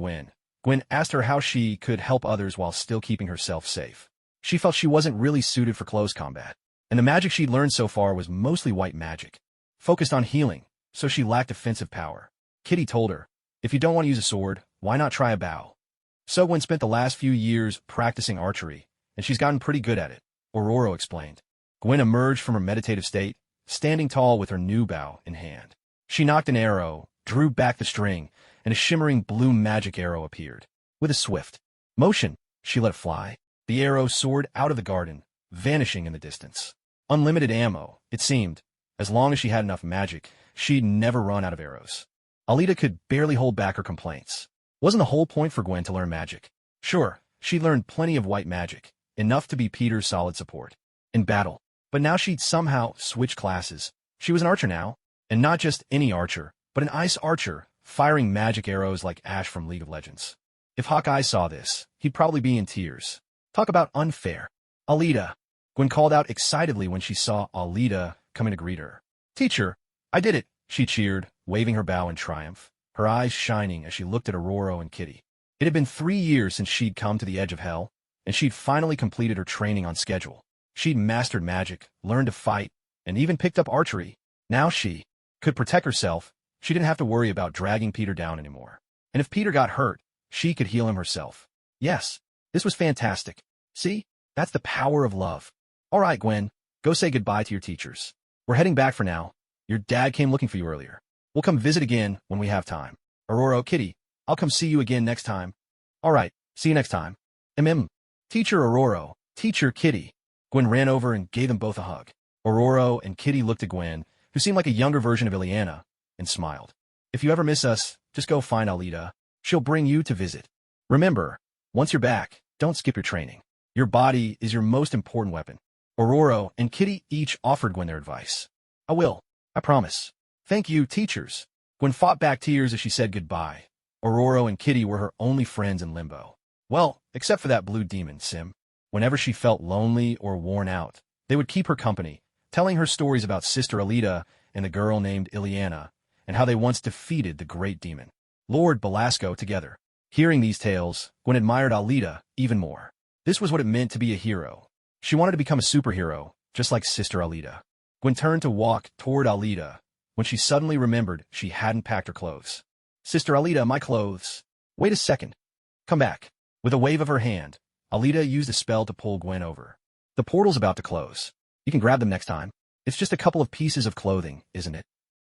Gwen asked her how she could help others while still keeping herself safe. She felt she wasn't really suited for close combat, and the magic she'd learned so far was mostly white magic, focused on healing, so she lacked offensive power. Kitty told her, if you don't want to use a sword, why not try a bow? So Gwen spent the last few years practicing archery, and she's gotten pretty good at it, Aurora explained. Gwen emerged from her meditative state, standing tall with her new bow in hand. She nocked an arrow, drew back the string, and a shimmering blue magic arrow appeared. With a swift motion, she let it fly. The arrow soared out of the garden, vanishing in the distance. Unlimited ammo, it seemed. As long as she had enough magic, she'd never run out of arrows. Alita could barely hold back her complaints. Wasn't the whole point for Gwen to learn magic? Sure, she'd learned plenty of white magic, enough to be Peter's solid support in battle. But now she'd somehow switched classes. She was an archer now, and not just any archer, but an ice archer, firing magic arrows like Ash from League of Legends. If Hawkeye saw this, he'd probably be in tears. Talk about unfair. Alita. Gwen called out excitedly when she saw Alita coming to greet her. Teacher, I did it, she cheered, waving her bow in triumph, her eyes shining as she looked at Aurora and Kitty. It had been 3 years since she'd come to the edge of hell, and she'd finally completed her training on schedule. She'd mastered magic, learned to fight, and even picked up archery. Now she could protect herself. She didn't have to worry about dragging Peter down anymore. And if Peter got hurt, she could heal him herself. Yes, this was fantastic. See? That's the power of love. All right, Gwen, go say goodbye to your teachers. We're heading back for now. Your dad came looking for you earlier. We'll come visit again when we have time. Aurora, Kitty, I'll come see you again next time. All right, see you next time. Teacher Aurora, Teacher Kitty. Gwen ran over and gave them both a hug. Aurora and Kitty looked at Gwen, who seemed like a younger version of Ileana, and smiled. If you ever miss us, just go find Alita. She'll bring you to visit. Remember, once you're back, don't skip your training. Your body is your most important weapon. Aurora and Kitty each offered Gwen their advice. I will. I promise. Thank you, teachers. Gwen fought back tears as she said goodbye. Aurora and Kitty were her only friends in Limbo. Well, except for that blue demon, Sim. Whenever she felt lonely or worn out, they would keep her company, telling her stories about Sister Alita and the girl named Ileana, and how they once defeated the great demon, Lord Belasco, together. Hearing these tales, Gwen admired Alita even more. This was what it meant to be a hero. She wanted to become a superhero, just like Sister Alita. Gwen turned to walk toward Alita when she suddenly remembered she hadn't packed her clothes. Sister Alita, my clothes. Wait a second. Come back. With a wave of her hand, Alita used a spell to pull Gwen over. The portal's about to close. You can grab them next time. It's just a couple of pieces of clothing, isn't it?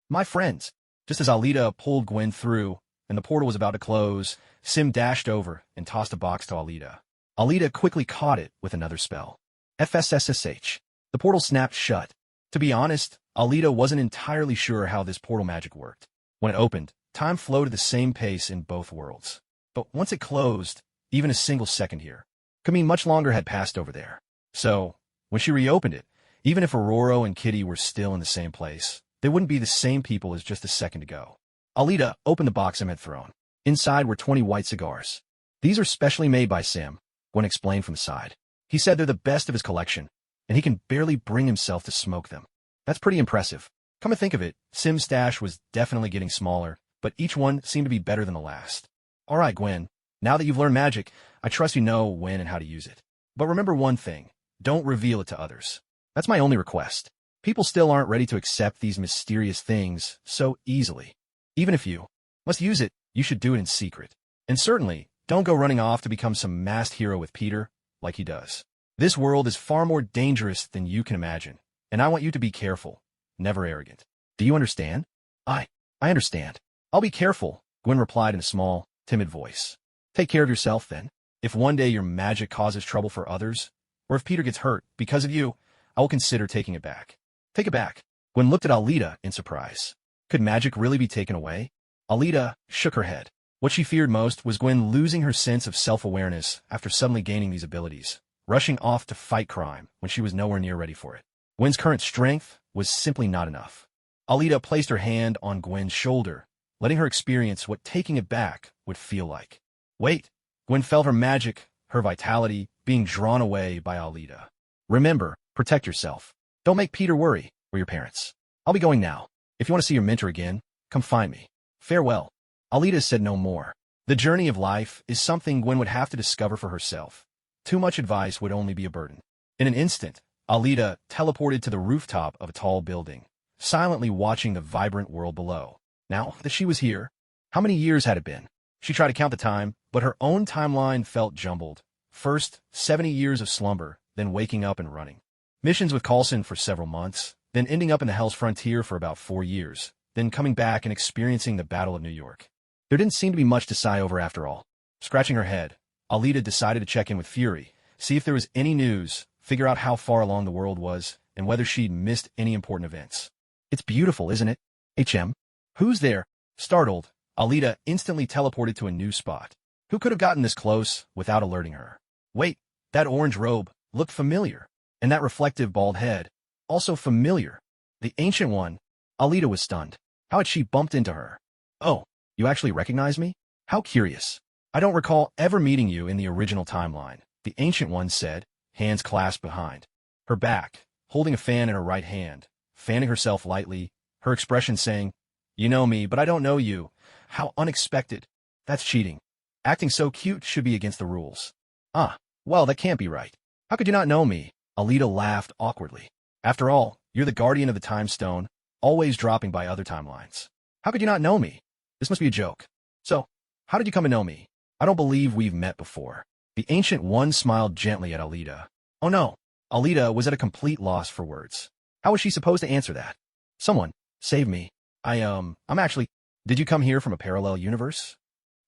My friends. Just as Alita pulled Gwen through, and the portal was about to close, Sim dashed over and tossed a box to Alita. Alita quickly caught it with another spell. FSSSH. The portal snapped shut. To be honest, Alita wasn't entirely sure how this portal magic worked. When it opened, time flowed at the same pace in both worlds. But once it closed, even a single second here could mean much longer had passed over there. So, When she reopened it, even if Aurora and Kitty were still in the same place, they wouldn't be the same people as just a second ago. Alita opened the box Sam had thrown. Inside were 20 white cigars. These are specially made by Sam, Gwen explained from the side. He said they're the best of his collection, and he can barely bring himself to smoke them. That's pretty impressive. Come to think of it, Sim's stash was definitely getting smaller, but each one seemed to be better than the last. All right, Gwen, now that you've learned magic, I trust you know when and how to use it. But remember one thing, don't reveal it to others. That's my only request. People still aren't ready to accept these mysterious things so easily. Even if you must use it, you should do it in secret. And certainly, don't go running off to become some masked hero with Peter, like he does. This world is far more dangerous than you can imagine, and I want you to be careful, never arrogant. Do you understand? I understand. I'll be careful, Gwen replied in a small, timid voice. Take care of yourself, then. If one day your magic causes trouble for others, or if Peter gets hurt because of you, I will consider taking it back. Take it back. Gwen looked at Alita in surprise. Could magic really be taken away? Alita shook her head. What she feared most was Gwen losing her sense of self-awareness after suddenly gaining these abilities, rushing off to fight crime when she was nowhere near ready for it. Gwen's current strength was simply not enough. Alita placed her hand on Gwen's shoulder, letting her experience what taking it back would feel like. Wait! Gwen felt her magic, her vitality, being drawn away by Alita. Remember, protect yourself. Don't make Peter worry, or your parents. I'll be going now. If you want to see your mentor again, come find me. Farewell. Alita said no more. The journey of life is something Gwen would have to discover for herself. Too much advice would only be a burden. In an instant, Alita teleported to the rooftop of a tall building, silently watching the vibrant world below. Now that she was here, how many years had it been? She tried to count the time, but her own timeline felt jumbled. First, 70 years of slumber, then waking up and running. Missions with Coulson for several months, then ending up in the Hell's Frontier for about 4 years, then coming back and experiencing the Battle of New York. There didn't seem to be much to sigh over after all. Scratching her head, Alita decided to check in with Fury, see if there was any news, figure out how far along the world was, and whether she'd missed any important events. It's beautiful, isn't it? HM? Who's there? Startled, Alita instantly teleported to a new spot. Who could have gotten this close without alerting her? Wait, that orange robe looked familiar. And that reflective bald head, also familiar. The Ancient One. Alita was stunned. How had she bumped into her? Oh, you actually recognize me? How curious. I don't recall ever meeting you in the original timeline, the Ancient One said, hands clasped behind her back, holding a fan in her right hand, fanning herself lightly, her expression saying, You know me, but I don't know you. How unexpected. That's cheating. Acting so cute should be against the rules. Ah, well, that can't be right. How could you not know me? Alita laughed awkwardly. After all, you're the guardian of the Time Stone, always dropping by other timelines. How could you not know me? This must be a joke. So, how did you come to know me? I don't believe we've met before. The Ancient One smiled gently at Alita. Oh no. Alita was at a complete loss for words. How was she supposed to answer that? Someone, save me. I'm actually... Did you come here from a parallel universe?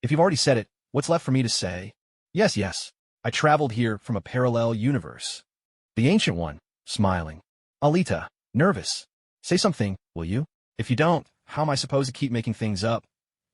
If you've already said it, what's left for me to say? Yes. I traveled here from a parallel universe. The Ancient One, smiling. Alita, nervous. Say something, will you? If you don't, how am I supposed to keep making things up?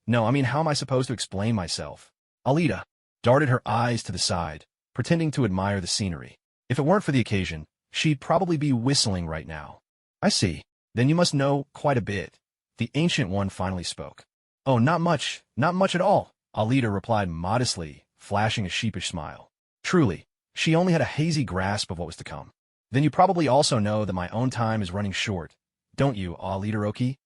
No, I mean, how am I supposed to explain myself? Alita darted her eyes to the side, pretending to admire the scenery. If it weren't for the occasion, she'd probably be whistling right now. I see. Then you must know quite a bit. The Ancient One finally spoke. Oh, not much at all, Alita replied modestly, flashing a sheepish smile. Truly, she only had a hazy grasp of what was to come. Then you probably also know that my own time is running short, don't you, Alita-oki?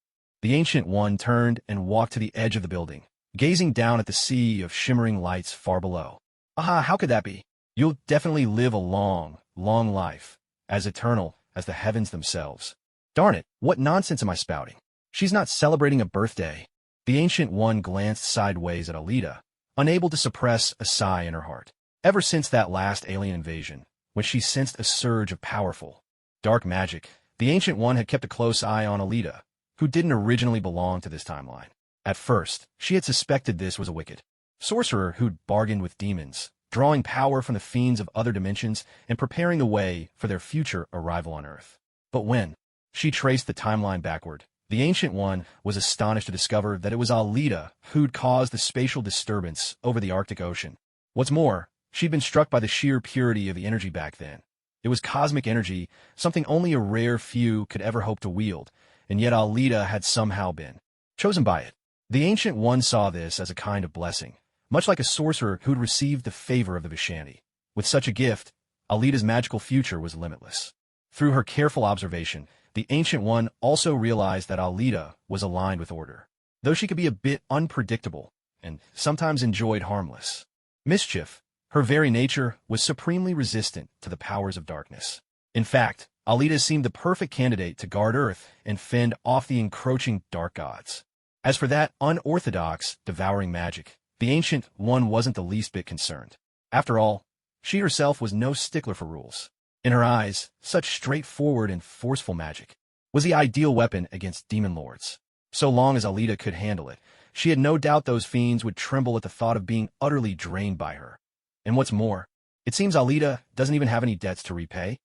The Ancient One turned and walked to the edge of the building, gazing down at the sea of shimmering lights far below. Aha, how could that be? You'll definitely live a long, long life, as eternal as the heavens themselves. Darn it, what nonsense am I spouting? She's not celebrating a birthday. The Ancient One glanced sideways at Alita, unable to suppress a sigh in her heart. Ever since that last alien invasion, when she sensed a surge of powerful, dark magic, the Ancient One had kept a close eye on Alita, who didn't originally belong to this timeline. At first, she had suspected this was a wicked sorcerer who'd bargained with demons, drawing power from the fiends of other dimensions and preparing the way for their future arrival on Earth. But when she traced the timeline backward, the Ancient One was astonished to discover that it was Alita who'd caused the spatial disturbance over the Arctic Ocean. What's more, she'd been struck by the sheer purity of the energy back then. It It was cosmic energy, something only a rare few could ever hope to wield, and yet Alita had somehow been chosen by it. The Ancient One saw this as a kind of blessing, much like a sorcerer who'd received the favor of the Vishani. With such a gift, Alita's magical future was limitless. Through her careful observation, the Ancient One also realized that Alita was aligned with order, though she could be a bit unpredictable and sometimes enjoyed harmless mischief. Her very nature was supremely resistant to the powers of darkness. In fact, Alita seemed the perfect candidate to guard Earth and fend off the encroaching dark gods. As for that unorthodox, devouring magic, the Ancient One wasn't the least bit concerned. After all, she herself was no stickler for rules. In her eyes, such straightforward and forceful magic was the ideal weapon against demon lords. So long as Alita could handle it, she had no doubt those fiends would tremble at the thought of being utterly drained by her. And what's more, it seems Alita doesn't even have any debts to repay.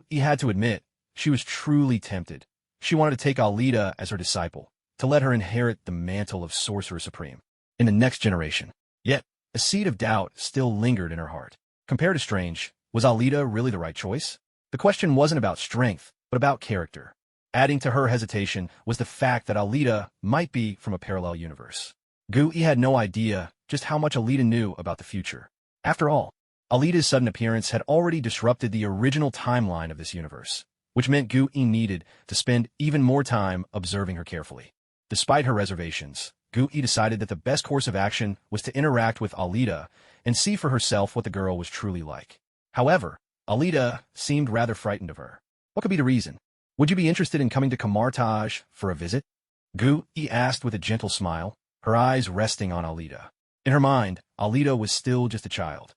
He had to admit, she was truly tempted. She wanted to take Alita as her disciple, to let her inherit the mantle of Sorcerer Supreme in the next generation. Yet, a seed of doubt still lingered in her heart. Compared to Strange, was Alita really the right choice? The question wasn't about strength, but about character. Adding to her hesitation was the fact that Alita might be from a parallel universe. He had no idea just how much Alita knew about the future. After all, Alita's sudden appearance had already disrupted the original timeline of this universe, which meant Gui needed to spend even more time observing her carefully. Despite her reservations, Gui decided that the best course of action was to interact with Alita and see for herself what the girl was truly like. However, Alita seemed rather frightened of her. What could be the reason? Would you be interested in coming to Kamartaj for a visit? Gui asked with a gentle smile, her eyes resting on Alita. In her mind, Alita was still just a child.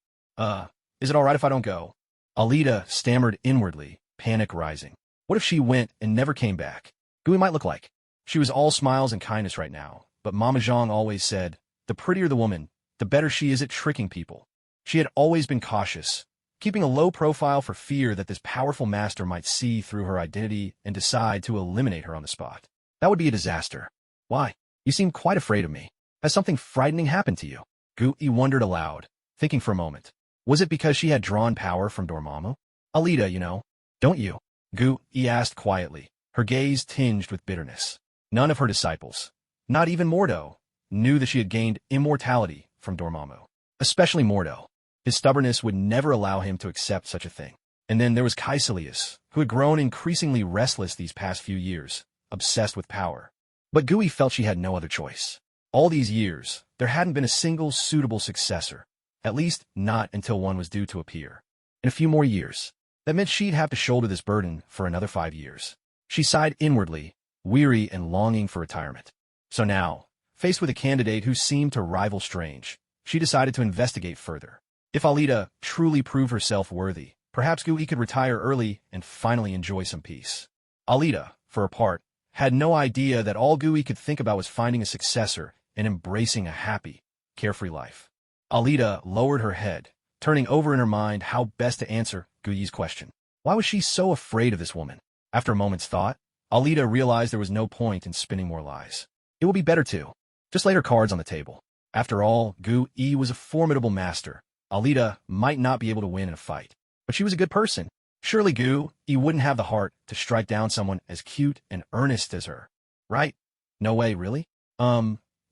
Is it all right if I don't go? Alita stammered inwardly, panic rising. What if she went and never came back? Gui might look like. She was all smiles and kindness right now, but Mama Zhang always said, the prettier the woman, the better she is at tricking people. She had always been cautious, keeping a low profile for fear that this powerful master might see through her identity and decide to eliminate her on the spot. That would be a disaster. Why? You seem quite afraid of me. Has something frightening happened to you? Gui wondered aloud, thinking for a moment. Was it because she had drawn power from Dormammu? Alita, you know. Don't you? Gui asked quietly, her gaze tinged with bitterness. None of her disciples, not even Mordo, knew that she had gained immortality from Dormammu. Especially Mordo. His stubbornness would never allow him to accept such a thing. And then there was Caecilius, who had grown increasingly restless these past few years, obsessed with power. But Gui felt she had no other choice. All these years, there hadn't been a single suitable successor, at least not until one was due to appear. In a few more years, that meant she'd have to shoulder this burden for another 5 years. She sighed inwardly, weary and longing for retirement. So now, faced with a candidate who seemed to rival Strange, she decided to investigate further. If Alita truly proved herself worthy, perhaps Gui could retire early and finally enjoy some peace. Alita, for her part, had no idea that all Gui could think about was finding a successor and embracing a happy, carefree life. Alita lowered her head, turning over in her mind how best to answer Gui's question. Why was she so afraid of this woman? After a moment's thought, Alita realized there was no point in spinning more lies. It would be better to just lay her cards on the table. After all, Gui was a formidable master. Alita might not be able to win in a fight, but she was a good person. Surely Gui wouldn't have the heart to strike down someone as cute and earnest as her. Right? No way, really?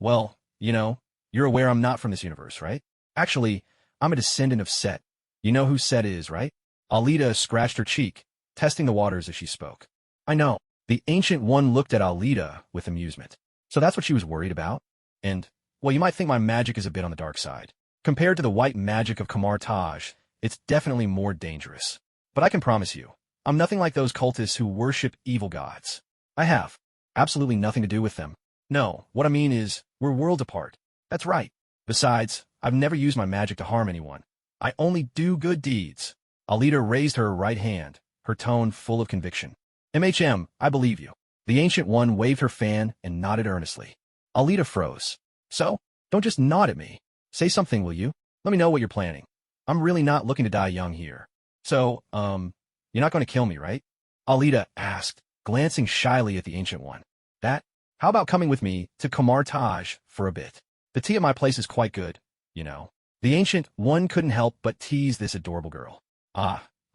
Well, you know, you're aware I'm not from this universe, right? Actually, I'm a descendant of Set. You know who Set is, right? Alita scratched her cheek, testing the waters as she spoke. I know. The Ancient One looked at Alita with amusement. So that's what she was worried about? And, well, you might think my magic is a bit on the dark side. Compared to the white magic of Kamartaj, it's definitely more dangerous. But I can promise you, I'm nothing like those cultists who worship evil gods. I have absolutely nothing to do with them. No, what I mean is, we're worlds apart. That's right. Besides, I've never used my magic to harm anyone. I only do good deeds. Alita raised her right hand, her tone full of conviction. I believe you. The Ancient One waved her fan and nodded earnestly. Alita froze. So, don't just nod at me. Say something, will you? Let me know what you're planning. I'm really not looking to die young here. So, you're not going to kill me, right? Alita asked, glancing shyly at the Ancient One. How about coming with me to Kamartaj for a bit? The tea at my place is quite good, you know. The Ancient One couldn't help but tease this adorable girl.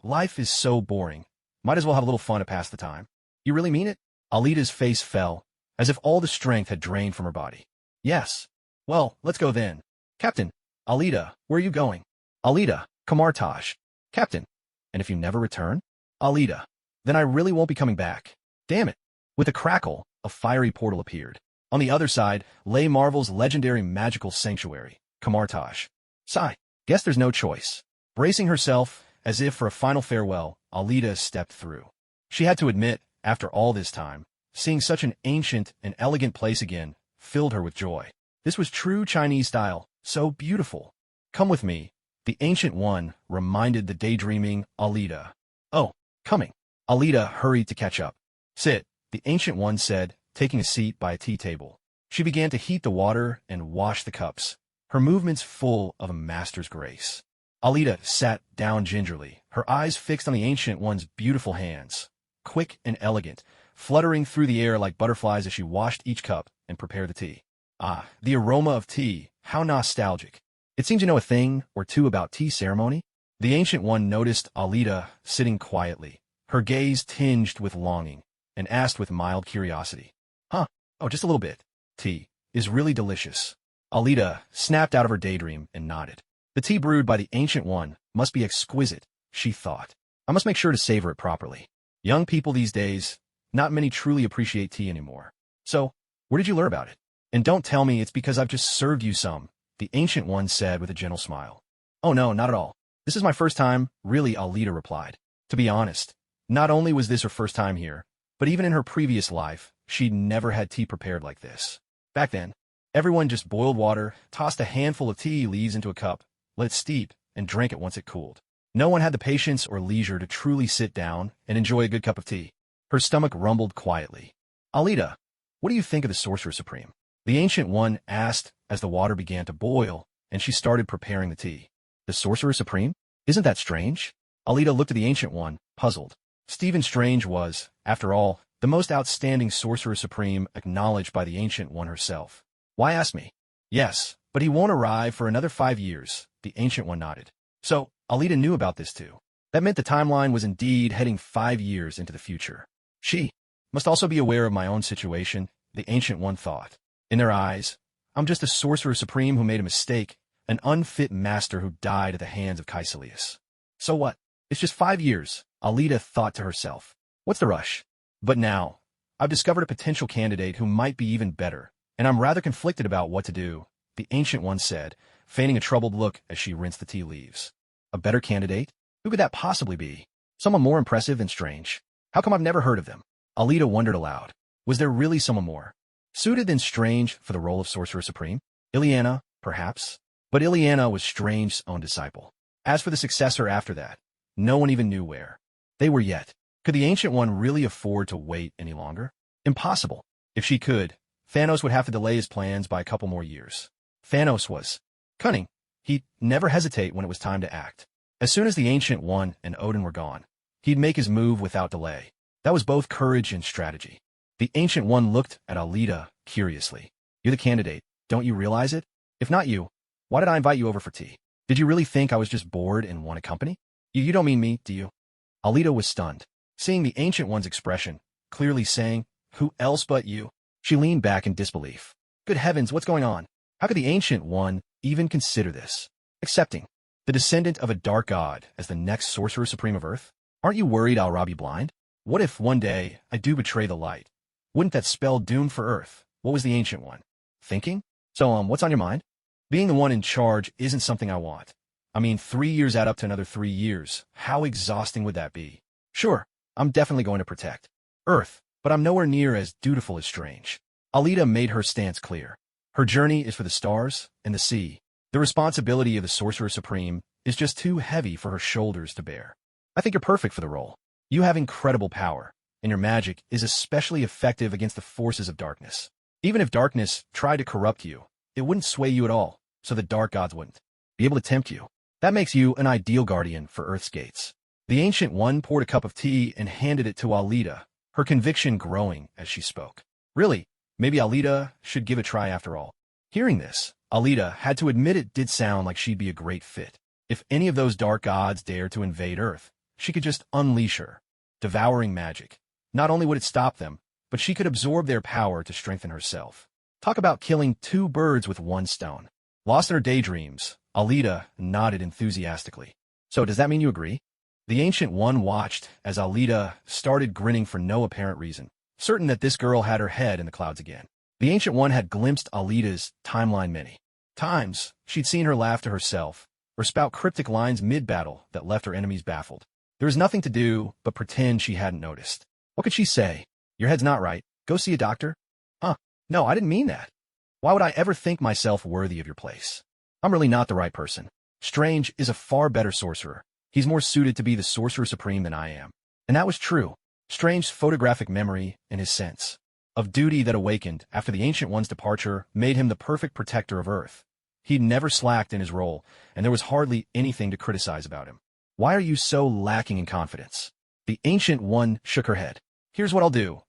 life is so boring. Might as well have a little fun to pass the time. You really mean it? Alita's face fell, as if all the strength had drained from her body. Yes. Well, let's go then. Captain, Alita, where are you going? Alita, Kamartaj. Captain. And if you never return? Alita. Then I really won't be coming back. Damn it. With a crackle, a fiery portal appeared. On the other side lay Marvel's legendary magical sanctuary, Kamartaj. Sigh. Guess there's no choice. Bracing herself, as if for a final farewell, Alita stepped through. She had to admit, after all this time, seeing such an ancient and elegant place again filled her with joy. This was true Chinese style, so beautiful. Come with me, the Ancient One reminded the daydreaming Alita. Oh, coming. Alita hurried to catch up. Sit, the Ancient One said, taking a seat by a tea table. She began to heat the water and wash the cups, her movements full of a master's grace. Alita sat down gingerly, her eyes fixed on the Ancient One's beautiful hands, quick and elegant, fluttering through the air like butterflies as she washed each cup and prepared the tea. Ah, the aroma of tea, how nostalgic. It seems you know a thing or two about tea ceremony. The Ancient One noticed Alita sitting quietly, her gaze tinged with longing, and asked with mild curiosity. Huh, oh, just a little bit. Tea is really delicious. Alita snapped out of her daydream and nodded. The tea brewed by the Ancient One must be exquisite, she thought. I must make sure to savor it properly. Young people these days, not many truly appreciate tea anymore. So, where did you learn about it? And don't tell me it's because I've just served you some, the Ancient One said with a gentle smile. Oh no, not at all. This is my first time, really, Alita replied. To be honest, not only was this her first time here, but even in her previous life, she'd never had tea prepared like this. Back then, everyone just boiled water, tossed a handful of tea leaves into a cup, let it steep, and drank it once it cooled. No one had the patience or leisure to truly sit down and enjoy a good cup of tea. Her stomach rumbled quietly. Alita, what do you think of the Sorcerer Supreme? The Ancient One asked as the water began to boil, and she started preparing the tea. The Sorcerer Supreme? Isn't that strange? Alita looked at the Ancient One, puzzled. Stephen Strange was, after all, the most outstanding Sorcerer Supreme acknowledged by the Ancient One herself. Why ask me? Yes, but he won't arrive for another 5 years, the Ancient One nodded. So, Alita knew about this too. That meant the timeline was indeed heading 5 years into the future. She must also be aware of my own situation, the Ancient One thought. In their eyes, I'm just a Sorcerer Supreme who made a mistake, an unfit master who died at the hands of Caecilius. So what? It's just 5 years, Alita thought to herself. What's the rush? But now, I've discovered a potential candidate who might be even better, and I'm rather conflicted about what to do, the Ancient One said, feigning a troubled look as she rinsed the tea leaves. A better candidate? Who could that possibly be? Someone more impressive and strange? How come I've never heard of them? Alita wondered aloud. Was there really someone more suited than Strange for the role of Sorcerer Supreme? Ileana, perhaps? But Ileana was Strange's own disciple. As for the successor after that, no one even knew where they were yet. Could the Ancient One really afford to wait any longer? Impossible. If she could, Thanos would have to delay his plans by a couple more years. Thanos was cunning. He'd never hesitate when it was time to act. As soon as the Ancient One and Odin were gone, he'd make his move without delay. That was both courage and strategy. The Ancient One looked at Alita curiously. You're the candidate, don't you realize it? If not you, why did I invite you over for tea? Did you really think I was just bored and wanted company? You don't mean me, do you? Alita was stunned, seeing the Ancient One's expression, clearly saying, who else but you? She leaned back in disbelief. Good heavens, what's going on? How could the Ancient One even consider this? Accepting the descendant of a dark god as the next Sorcerer Supreme of Earth? Aren't you worried I'll rob you blind? What if one day I do betray the light? Wouldn't that spell doom for Earth? What was the Ancient One thinking? So, what's on your mind? Being the one in charge isn't something I want. I mean, 3 years add up to another 3 years. How exhausting would that be? Sure, I'm definitely going to protect Earth, but I'm nowhere near as dutiful as Strange. Alita made her stance clear. Her journey is for the stars and the sea. The responsibility of the Sorcerer Supreme is just too heavy for her shoulders to bear. I think you're perfect for the role. You have incredible power, and your magic is especially effective against the forces of darkness. Even if darkness tried to corrupt you, it wouldn't sway you at all, so the dark gods wouldn't be able to tempt you. That makes you an ideal guardian for Earth's gates. The Ancient One poured a cup of tea and handed it to Alita, her conviction growing as she spoke. Really, maybe Alita should give it a try after all. Hearing this, Alita had to admit it did sound like she'd be a great fit. If any of those dark gods dared to invade Earth, she could just unleash her devouring magic. Not only would it stop them, but she could absorb their power to strengthen herself. Talk about killing two birds with one stone. Lost in her daydreams, Alita nodded enthusiastically. So does that mean you agree? The Ancient One watched as Alita started grinning for no apparent reason, certain that this girl had her head in the clouds again. The Ancient One had glimpsed Alita's timeline many times. She'd seen her laugh to herself, or spout cryptic lines mid-battle that left her enemies baffled. There was nothing to do but pretend she hadn't noticed. What could she say? Your head's not right. Go see a doctor? Huh? No, I didn't mean that. Why would I ever think myself worthy of your place? I'm really not the right person. Strange is a far better sorcerer. He's more suited to be the Sorcerer Supreme than I am. And that was true. Strange's photographic memory and his sense of duty that awakened after the Ancient One's departure made him the perfect protector of Earth. He'd never slacked in his role, and there was hardly anything to criticize about him. Why are you so lacking in confidence? The Ancient One shook her head. Here's what I'll do.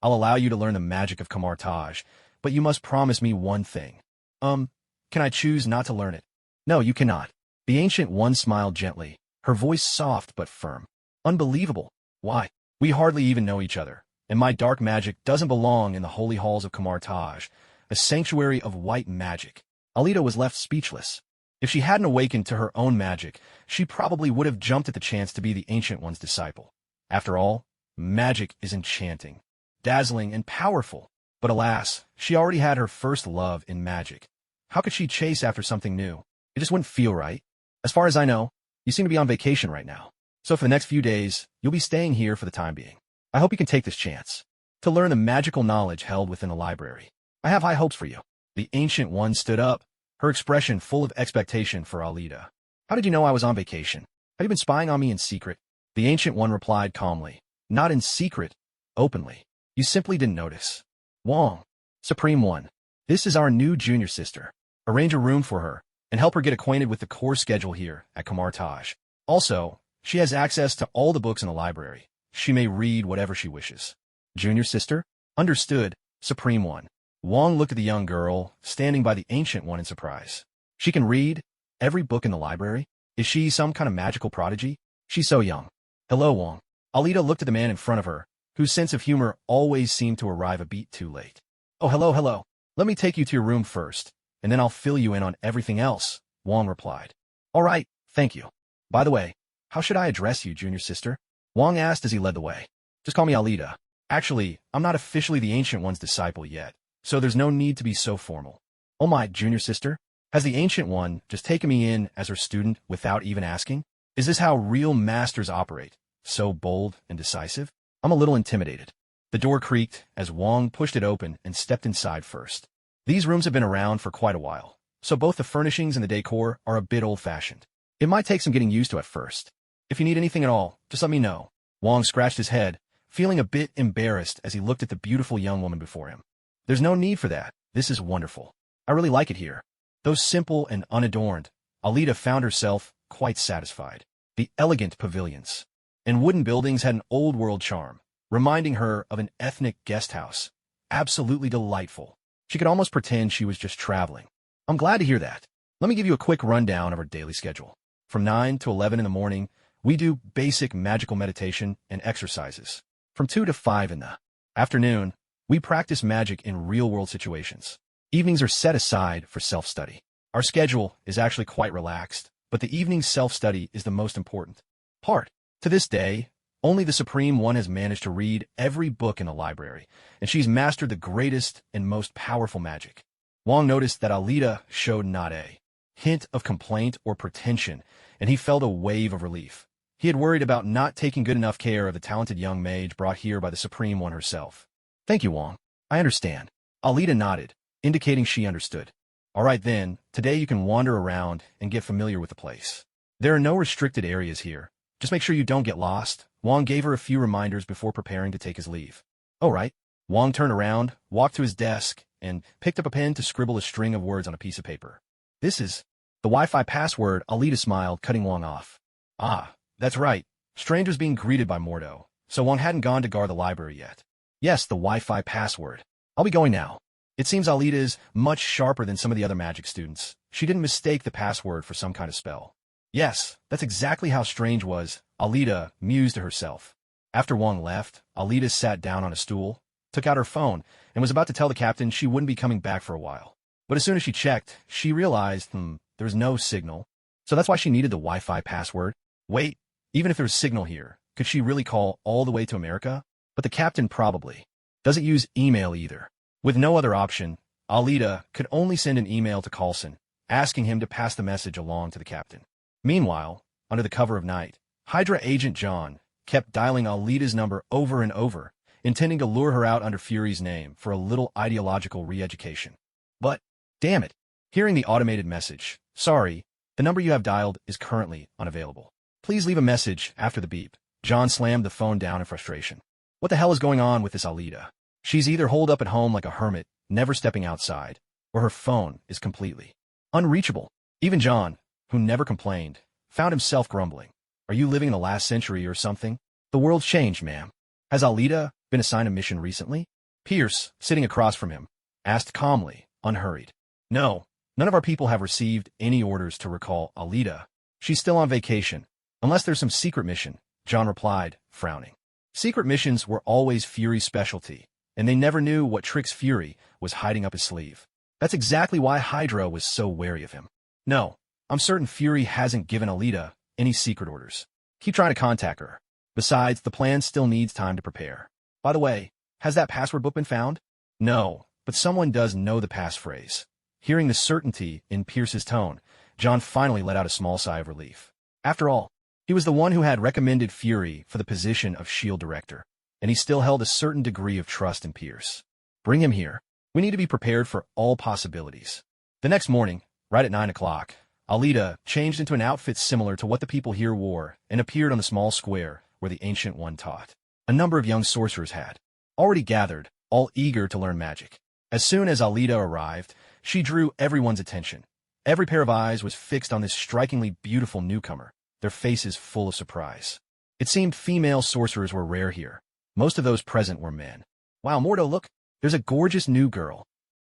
I'll allow you to learn the magic of Kamar-Taj, but you must promise me one thing. Can I choose not to learn it? No, you cannot. The Ancient One smiled gently, her voice soft but firm. Unbelievable. Why? We hardly even know each other, and my dark magic doesn't belong in the holy halls of Kamar-Taj, a sanctuary of white magic. Alita was left speechless. If she hadn't awakened to her own magic, she probably would have jumped at the chance to be the Ancient One's disciple. After all, magic is enchanting, dazzling, and powerful. But alas, she already had her first love in magic. How could she chase after something new? It just wouldn't feel right. As far as I know, you seem to be on vacation right now. So for the next few days, you'll be staying here for the time being. I hope you can take this chance to learn the magical knowledge held within the library. I have high hopes for you. The Ancient One stood up, her expression full of expectation for Alita. How did you know I was on vacation? Have you been spying on me in secret? The Ancient One replied calmly. Not in secret, openly. You simply didn't notice. Wong, Supreme One, this is our new junior sister. Arrange a room for her, and help her get acquainted with the core schedule here at Kamar-Taj. Also, she has access to all the books in the library. She may read whatever she wishes. Junior sister? Understood, Supreme One. Wong looked at the young girl, standing by the Ancient One in surprise. She can read every book in the library? Is she some kind of magical prodigy? She's so young. Hello, Wong. Alita looked at the man in front of her, whose sense of humor always seemed to arrive a beat too late. Oh, hello. Let me take you to your room first, and then I'll fill you in on everything else, Wong replied. All right, thank you. By the way, how should I address you, junior sister? Wong asked as he led the way. Just call me Alita. Actually, I'm not officially the Ancient One's disciple yet, so there's no need to be so formal. Oh my, junior sister? Has the Ancient One just taken me in as her student without even asking? Is this how real masters operate? So bold and decisive? I'm a little intimidated. The door creaked as Wong pushed it open and stepped inside first. These rooms have been around for quite a while, so both the furnishings and the decor are a bit old-fashioned. It might take some getting used to at first. If you need anything at all, just let me know. Wong scratched his head, feeling a bit embarrassed as he looked at the beautiful young woman before him. There's no need for that. This is wonderful. I really like it here. Though simple and unadorned, Alita found herself quite satisfied. The elegant pavilions and wooden buildings had an old-world charm, reminding her of an ethnic guest house. Absolutely delightful. She could almost pretend she was just traveling. I'm glad to hear that. Let me give you a quick rundown of our daily schedule. From 9 to 11 in the morning, we do basic magical meditation and exercises. From 2 to 5 in the afternoon, we practice magic in real-world situations. Evenings are set aside for self-study. Our schedule is actually quite relaxed, but the evening self-study is the most important part. To this day, only the Supreme One has managed to read every book in the library, and she's mastered the greatest and most powerful magic. Wong noticed that Alita showed not a hint of complaint or pretension, and he felt a wave of relief. He had worried about not taking good enough care of the talented young mage brought here by the Supreme One herself. Thank you, Wong. I understand. Alita nodded, indicating she understood. All right then, today you can wander around and get familiar with the place. There are no restricted areas here. Just make sure you don't get lost. Wong gave her a few reminders before preparing to take his leave. All right. Wong turned around, walked to his desk, and picked up a pen to scribble a string of words on a piece of paper. This is the Wi-Fi password, Alita smiled, cutting Wong off. Ah, that's right. Strangers being greeted by Mordo. So Wong hadn't gone to guard the library yet. Yes, the Wi-Fi password. I'll be going now. It seems Alita is much sharper than some of the other magic students. She didn't mistake the password for some kind of spell. Yes, that's exactly how strange was, Alita mused to herself. After Wong left, Alita sat down on a stool, took out her phone, and was about to tell the captain she wouldn't be coming back for a while. But as soon as she checked, she realized, there was no signal. So that's why she needed the Wi-Fi password. Wait, even if there was signal here, could she really call all the way to America? But the captain probably doesn't use email either. With no other option, Alita could only send an email to Coulson, asking him to pass the message along to the captain. Meanwhile, under the cover of night, Hydra agent John kept dialing Alita's number over and over, intending to lure her out under Fury's name for a little ideological re-education. But, damn it, hearing the automated message, "Sorry, the number you have dialed is currently unavailable. Please leave a message after the beep." John slammed the phone down in frustration. What the hell is going on with this Alita? She's either holed up at home like a hermit, never stepping outside, or her phone is completely unreachable. Even John, who never complained, found himself grumbling. Are you living in the last century or something? The world's changed, ma'am. Has Alita been assigned a mission recently? Pierce, sitting across from him, asked calmly, unhurried. No, none of our people have received any orders to recall Alita. She's still on vacation, unless there's some secret mission, John replied, frowning. Secret missions were always Fury's specialty, and they never knew what tricks Fury was hiding up his sleeve. That's exactly why Hydra was so wary of him. No, I'm certain Fury hasn't given Alita any secret orders. Keep trying to contact her. Besides, the plan still needs time to prepare. By the way, has that password book been found? No, but someone does know the passphrase. Hearing the certainty in Pierce's tone, John finally let out a small sigh of relief. After all, he was the one who had recommended Fury for the position of S.H.I.E.L.D. director, and he still held a certain degree of trust in Pierce. Bring him here. We need to be prepared for all possibilities. The next morning, right at 9 o'clock, Alita changed into an outfit similar to what the people here wore and appeared on the small square where the Ancient One taught. A number of young sorcerers had already gathered, all eager to learn magic. As soon as Alita arrived, she drew everyone's attention. Every pair of eyes was fixed on this strikingly beautiful newcomer, their faces full of surprise. It seemed female sorcerers were rare here. Most of those present were men. Wow, Mordo, look, there's a gorgeous new girl.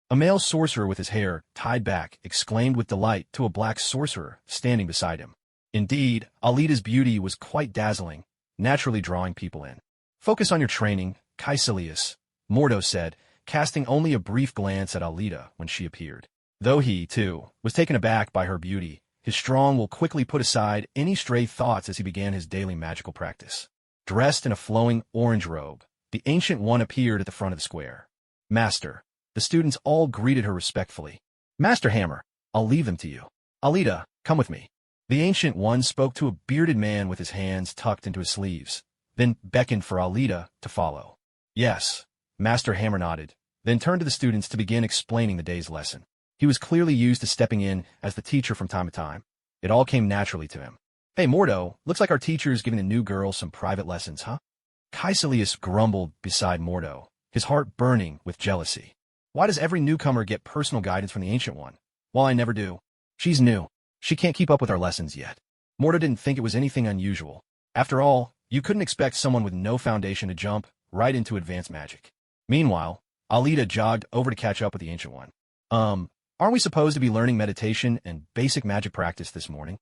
A male sorcerer with his hair tied back exclaimed with delight to a black sorcerer standing beside him. Indeed, Alita's beauty was quite dazzling, naturally drawing people in. Focus on your training, Caecilius, Mordo said, casting only a brief glance at Alita when she appeared. Though he, too, was taken aback by her beauty, his strong will quickly put aside any stray thoughts as he began his daily magical practice. Dressed in a flowing orange robe, the Ancient One appeared at the front of the square. Master. The students all greeted her respectfully. Master Hammer, I'll leave them to you. Alita, come with me. The Ancient One spoke to a bearded man with his hands tucked into his sleeves, then beckoned for Alita to follow. Yes, Master Hammer nodded, then turned to the students to begin explaining the day's lesson. He was clearly used to stepping in as the teacher from time to time. It all came naturally to him. Hey, Mordo, looks like our teacher's giving the new girl some private lessons, huh? Caecilius grumbled beside Mordo, his heart burning with jealousy. Why does every newcomer get personal guidance from the Ancient One, while I never do? She's new. She can't keep up with our lessons yet. Mordo didn't think it was anything unusual. After all, you couldn't expect someone with no foundation to jump right into advanced magic. Meanwhile, Alita jogged over to catch up with the Ancient One. Aren't we supposed to be learning meditation and basic magic practice this morning?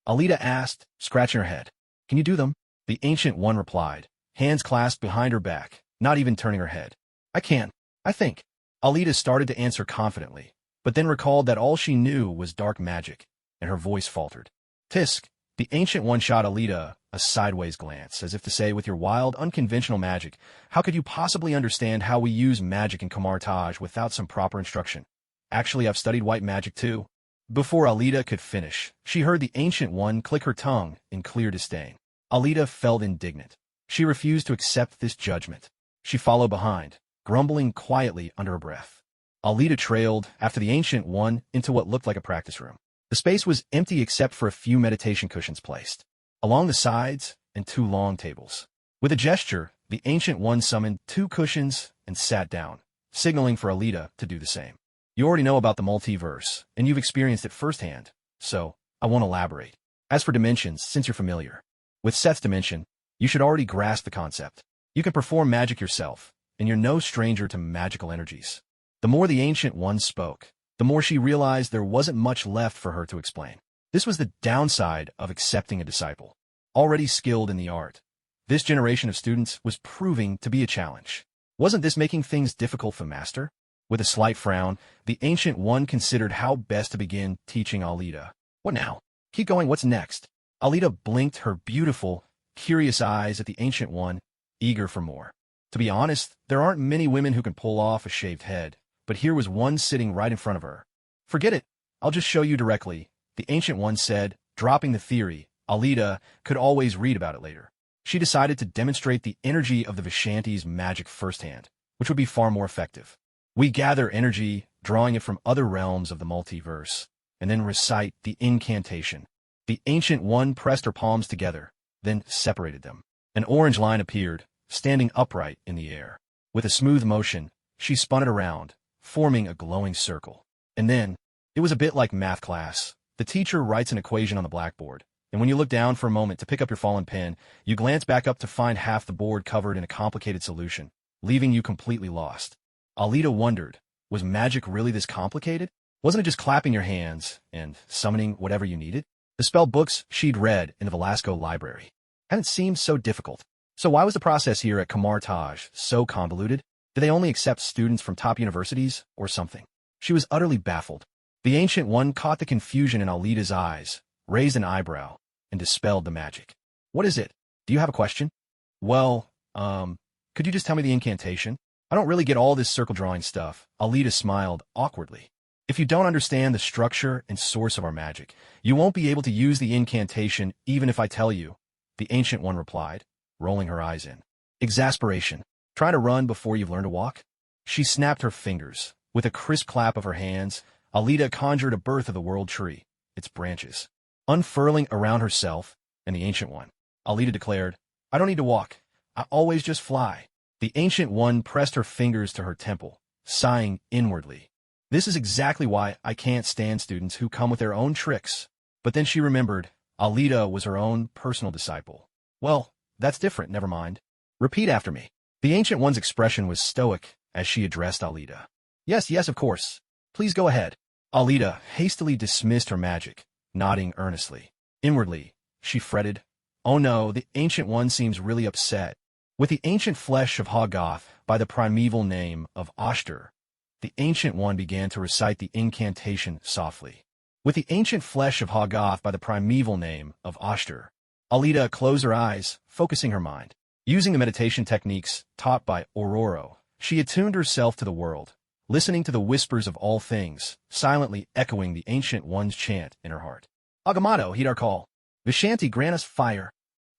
Alita asked, scratching her head. Can you do them? The Ancient One replied, hands clasped behind her back, not even turning her head. I can, I think. Alita started to answer confidently, but then recalled that all she knew was dark magic, and her voice faltered. Tisk, the Ancient One shot Alita a sideways glance, as if to say, with your wild, unconventional magic, how could you possibly understand how we use magic in Camartage without some proper instruction? Actually, I've studied white magic too. Before Alita could finish, she heard the Ancient One click her tongue in clear disdain. Alita felt indignant. She refused to accept this judgment. She followed behind, grumbling quietly under her breath. Alita trailed after the Ancient One into what looked like a practice room. The space was empty except for a few meditation cushions placed along the sides and 2 long tables. With a gesture, the Ancient One summoned 2 cushions and sat down, signaling for Alita to do the same. You already know about the multiverse, and you've experienced it firsthand, so I won't elaborate. As for dimensions, since you're familiar with Seth's dimension, you should already grasp the concept. You can perform magic yourself, and you're no stranger to magical energies. The more the Ancient One spoke, the more she realized there wasn't much left for her to explain. This was the downside of accepting a disciple. Already skilled in the art, this generation of students was proving to be a challenge. Wasn't this making things difficult for Master? With a slight frown, the Ancient One considered how best to begin teaching Alita. What now? Keep going, what's next? Alita blinked her beautiful, curious eyes at the Ancient One, eager for more. To be honest, there aren't many women who can pull off a shaved head, but here was one sitting right in front of her. Forget it, I'll just show you directly, the Ancient One said, dropping the theory. Alita could always read about it later. She decided to demonstrate the energy of the Vishanti's magic firsthand, which would be far more effective. We gather energy, drawing it from other realms of the multiverse, and then recite the incantation. The Ancient One pressed her palms together, then separated them. An orange line appeared, standing upright in the air. With a smooth motion, she spun it around, forming a glowing circle. And then, it was a bit like math class. The teacher writes an equation on the blackboard, and when you look down for a moment to pick up your fallen pen, you glance back up to find half the board covered in a complicated solution, leaving you completely lost. Alita wondered, was magic really this complicated? Wasn't it just clapping your hands and summoning whatever you needed? The spell books she'd read in the Velasco library hadn't seemed so difficult. So why was the process here at Kamartaj so convoluted? Did they only accept students from top universities or something? She was utterly baffled. The Ancient One caught the confusion in Alita's eyes, raised an eyebrow, and dispelled the magic. What is it? Do you have a question? Well, could you just tell me the incantation? I don't really get all this circle drawing stuff. Alita smiled awkwardly. If you don't understand the structure and source of our magic, you won't be able to use the incantation even if I tell you, the Ancient One replied, rolling her eyes in. Exasperation. Trying to run before you've learned to walk? She snapped her fingers. With a crisp clap of her hands, Alita conjured a birth of the world tree, its branches, unfurling around herself and the Ancient One. Alita declared, I don't need to walk. I always just fly. The Ancient One pressed her fingers to her temple, sighing inwardly. This is exactly why I can't stand students who come with their own tricks. But then she remembered, Alita was her own personal disciple. Well, that's different, never mind. Repeat after me. The Ancient One's expression was stoic as she addressed Alita. Yes, of course. Please go ahead. Alita hastily dismissed her magic, nodding earnestly. Inwardly, she fretted. Oh no, the Ancient One seems really upset. With the ancient flesh of Hoggoth by the primeval name of Ashtar, the Ancient One began to recite the incantation softly. With the ancient flesh of Hoggoth by the primeval name of Ashtar, Alita closed her eyes, focusing her mind. Using the meditation techniques taught by Ororo, she attuned herself to the world, listening to the whispers of all things, silently echoing the Ancient One's chant in her heart. Agamotto, heed our call. Vishanti, grant us fire.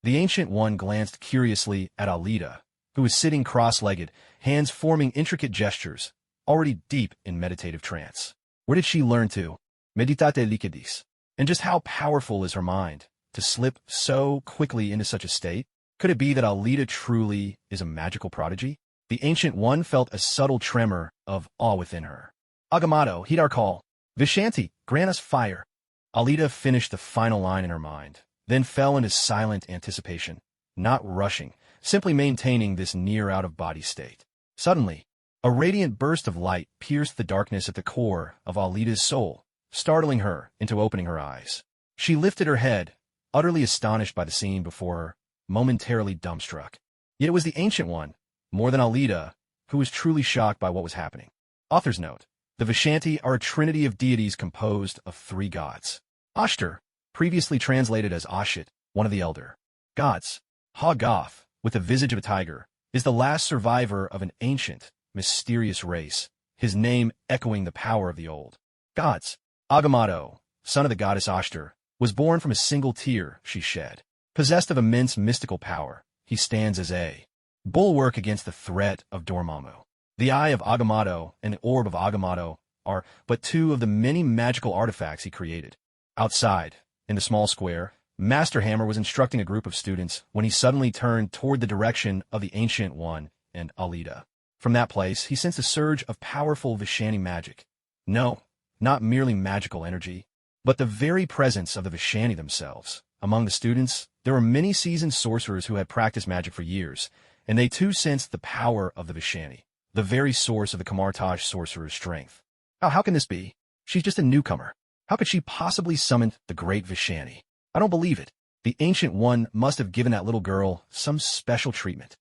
The Ancient One glanced curiously at Alita, who was sitting cross-legged, hands forming intricate gestures, already deep in meditative trance. Where did she learn to? Meditate liquidis. And just how powerful is her mind, to slip so quickly into such a state? Could it be that Alita truly is a magical prodigy? The Ancient One felt a subtle tremor of awe within her. Agamotto, heed our call. Vishanti, grant us fire. Alita finished the final line in her mind, then fell into silent anticipation, not rushing, simply maintaining this near out-of-body state. Suddenly, a radiant burst of light pierced the darkness at the core of Alita's soul, startling her into opening her eyes. She lifted her head, utterly astonished by the scene before her, momentarily dumbstruck. Yet it was the Ancient One, more than Alita, who was truly shocked by what was happening. Author's note. The Vishanti are a trinity of deities composed of three gods. Ashtar, previously translated as Ashit, one of the elder gods. Hoggoth, with the visage of a tiger, is the last survivor of an ancient, mysterious race, his name echoing the power of the old gods. Agamotto, son of the goddess Ashtar, was born from a single tear she shed. Possessed of immense mystical power, he stands as a bulwark against the threat of Dormammu. The Eye of Agamotto and the Orb of Agamotto are but two of the many magical artifacts he created. Outside, in the small square, Master Hammer was instructing a group of students when he suddenly turned toward the direction of the Ancient One and Alita. From that place, he sensed a surge of powerful Vishanti magic. No, not merely magical energy, but the very presence of the Vishanti themselves. Among the students, there were many seasoned sorcerers who had practiced magic for years, and they too sensed the power of the Vishanti, the very source of the Kamartaj sorcerer's strength. How can this be? She's just a newcomer. How could she possibly summon the great Vishanti? I don't believe it. The Ancient One must have given that little girl some special treatment.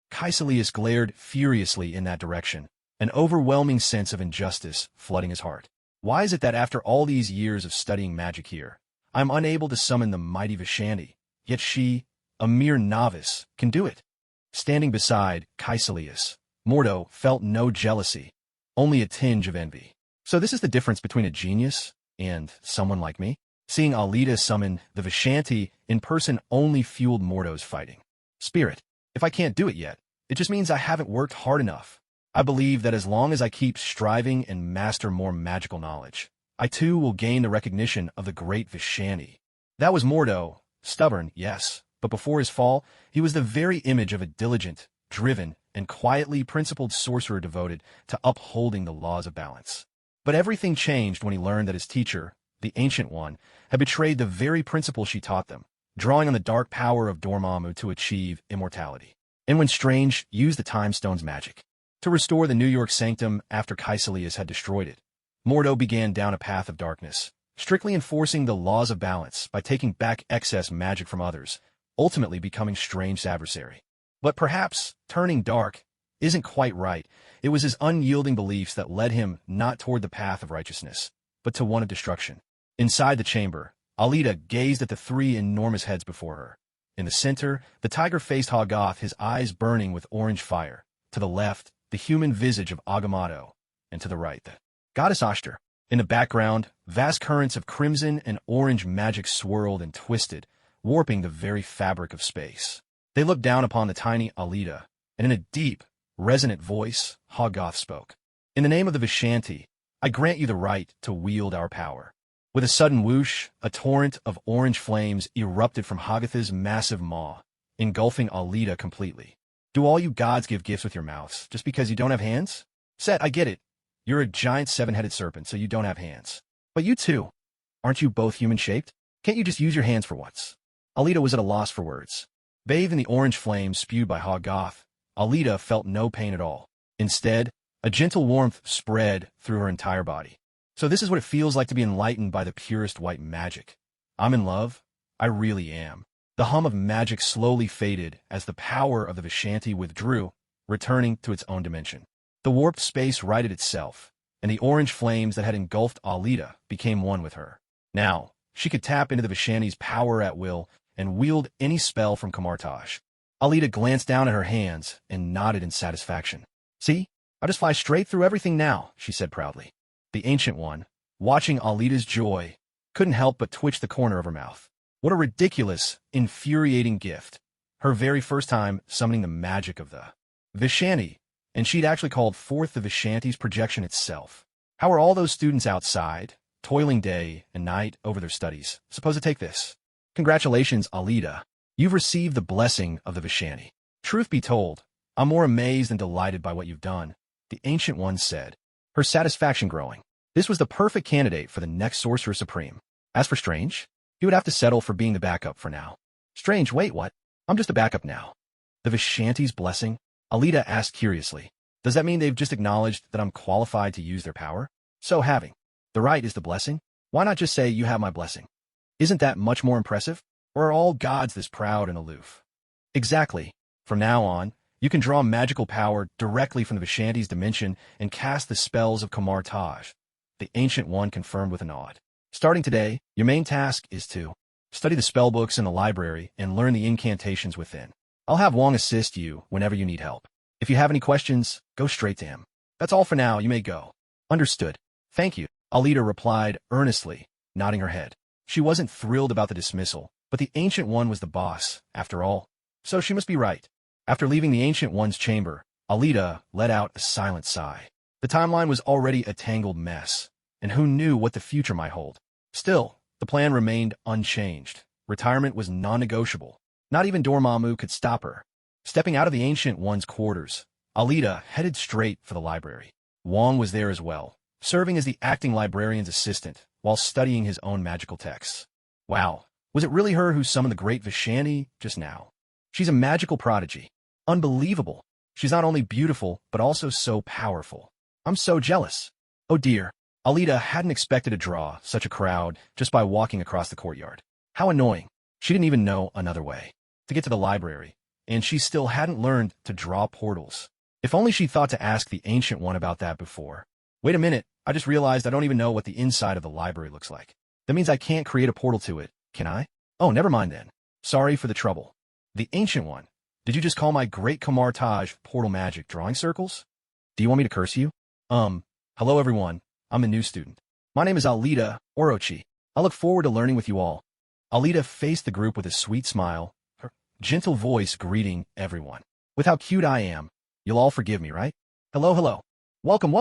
Caecilius glared furiously in that direction, an overwhelming sense of injustice flooding his heart. Why is it that after all these years of studying magic here, I am unable to summon the mighty Vishanti, yet she, a mere novice, can do it? Standing beside Caecilius, Mordo felt no jealousy, only a tinge of envy. So this is the difference between a genius and someone like me? Seeing Alita summon the Vishanti in person only fueled Mordo's fighting spirit. If I can't do it yet, it just means I haven't worked hard enough. I believe that as long as I keep striving and master more magical knowledge, I too will gain the recognition of the great Vishanti. That was Mordo, stubborn, yes, but before his fall, he was the very image of a diligent, driven, and quietly principled sorcerer devoted to upholding the laws of balance. But everything changed when he learned that his teacher, the Ancient One, had betrayed the very principle she taught them, drawing on the dark power of Dormammu to achieve immortality. And when Strange used the Time Stone's magic to restore the New York Sanctum after Caecilius had destroyed it, Mordo began down a path of darkness, strictly enforcing the laws of balance by taking back excess magic from others, ultimately becoming Strange's adversary. But perhaps turning dark isn't quite right. It was his unyielding beliefs that led him not toward the path of righteousness, but to one of destruction. Inside the chamber, Alita gazed at the three enormous heads before her. In the center, the tiger-faced Hoggoth, his eyes burning with orange fire. To the left, the human visage of Agamotto, and to the right, the goddess Azure. In the background, vast currents of crimson and orange magic swirled and twisted, warping the very fabric of space. They looked down upon the tiny Alita, and in a deep, resonant voice, Hoggoth spoke. In the name of the Vishanti, I grant you the right to wield our power. With a sudden whoosh, a torrent of orange flames erupted from Hoggoth's massive maw, engulfing Alita completely. Do all you gods give gifts with your mouths, just because you don't have hands? Set, I get it. You're a giant seven-headed serpent, so you don't have hands. But you too. Aren't you both human-shaped? Can't you just use your hands for once? Alita was at a loss for words. Bathed in the orange flames spewed by Hoggoth, Alita felt no pain at all. Instead, a gentle warmth spread through her entire body. So this is what it feels like to be enlightened by the purest white magic. I'm in love. I really am. The hum of magic slowly faded as the power of the Vishanti withdrew, returning to its own dimension. The warped space righted itself, and the orange flames that had engulfed Alita became one with her. Now, she could tap into the Vishanti's power at will and wield any spell from Camartage. Alita glanced down at her hands and nodded in satisfaction. See? I just fly straight through everything now, she said proudly. The Ancient One, watching Alita's joy, couldn't help but twitch the corner of her mouth. What a ridiculous, infuriating gift. Her very first time summoning the magic of the Vishanti, and she'd actually called forth the Vishanti's projection itself. How are all those students outside, toiling day and night over their studies, supposed to take this? Congratulations, Alita. You've received the blessing of the Vishanti. Truth be told, I'm more amazed and delighted by what you've done, the Ancient One said, her satisfaction growing. This was the perfect candidate for the next Sorcerer Supreme. As for Strange, he would have to settle for being the backup for now. Strange, wait, what? I'm just a backup now. The Vishanti's blessing? Alita asked curiously. Does that mean they've just acknowledged that I'm qualified to use their power? So having the right is the blessing? Why not just say you have my blessing? Isn't that much more impressive? Or are all gods this proud and aloof? Exactly. From now on, you can draw magical power directly from the Vishanti's dimension and cast the spells of Camartage. The Ancient One confirmed with a nod. Starting today, your main task is to study the spellbooks in the library and learn the incantations within. I'll have Wong assist you whenever you need help. If you have any questions, go straight to him. That's all for now, you may go. Understood. Thank you, Alita replied earnestly, nodding her head. She wasn't thrilled about the dismissal, but the Ancient One was the boss, after all. So she must be right. After leaving the Ancient One's chamber, Alita let out a silent sigh. The timeline was already a tangled mess, and who knew what the future might hold? Still, the plan remained unchanged. Retirement was non-negotiable. Not even Dormammu could stop her. Stepping out of the Ancient One's quarters, Alita headed straight for the library. Wong was there as well, serving as the acting librarian's assistant while studying his own magical texts. Wow, was it really her who summoned the great Vishanti just now? She's a magical prodigy. Unbelievable. She's not only beautiful, but also so powerful. I'm so jealous. Oh dear. Alita hadn't expected to draw such a crowd just by walking across the courtyard. How annoying. She didn't even know another way to get to the library, and she still hadn't learned to draw portals. If only she thought to ask the Ancient One about that before. Wait a minute, I just realized I don't even know what the inside of the library looks like. That means I can't create a portal to it, can I? Oh, never mind then. Sorry for the trouble. The Ancient One, did you just call my great Kamartage portal magic drawing circles? Do you want me to curse you? Hello everyone, I'm a new student. My name is Alita Orochi. I look forward to learning with you all. Alita faced the group with a sweet smile, her gentle voice greeting everyone. With how cute I am, you'll all forgive me, right? Hello. Welcome.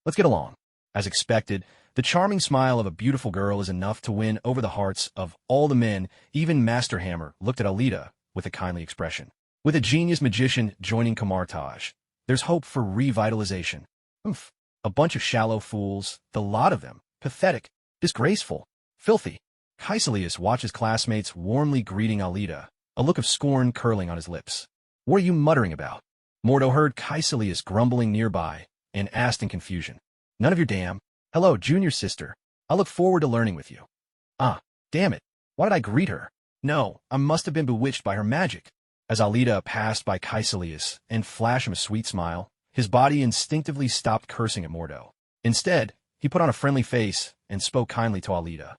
Let's get along. As expected, the charming smile of a beautiful girl is enough to win over the hearts of all the men. Even Master Hammer looked at Alita with a kindly expression. With a genius magician joining Kamartage, there's hope for revitalization. Oof. A bunch of shallow fools, the lot of them. Pathetic, disgraceful, filthy. Caecilius watches classmates warmly greeting Alita, a look of scorn curling on his lips. What are you muttering about? Mordo heard Caecilius grumbling nearby and asked in confusion. None of your damn. Hello, junior sister. I look forward to learning with you. Ah, damn it. Why did I greet her? No, I must have been bewitched by her magic. As Alita passed by Caecilius and flashed him a sweet smile, his body instinctively stopped cursing at Mordo. Instead, he put on a friendly face and spoke kindly to Alita.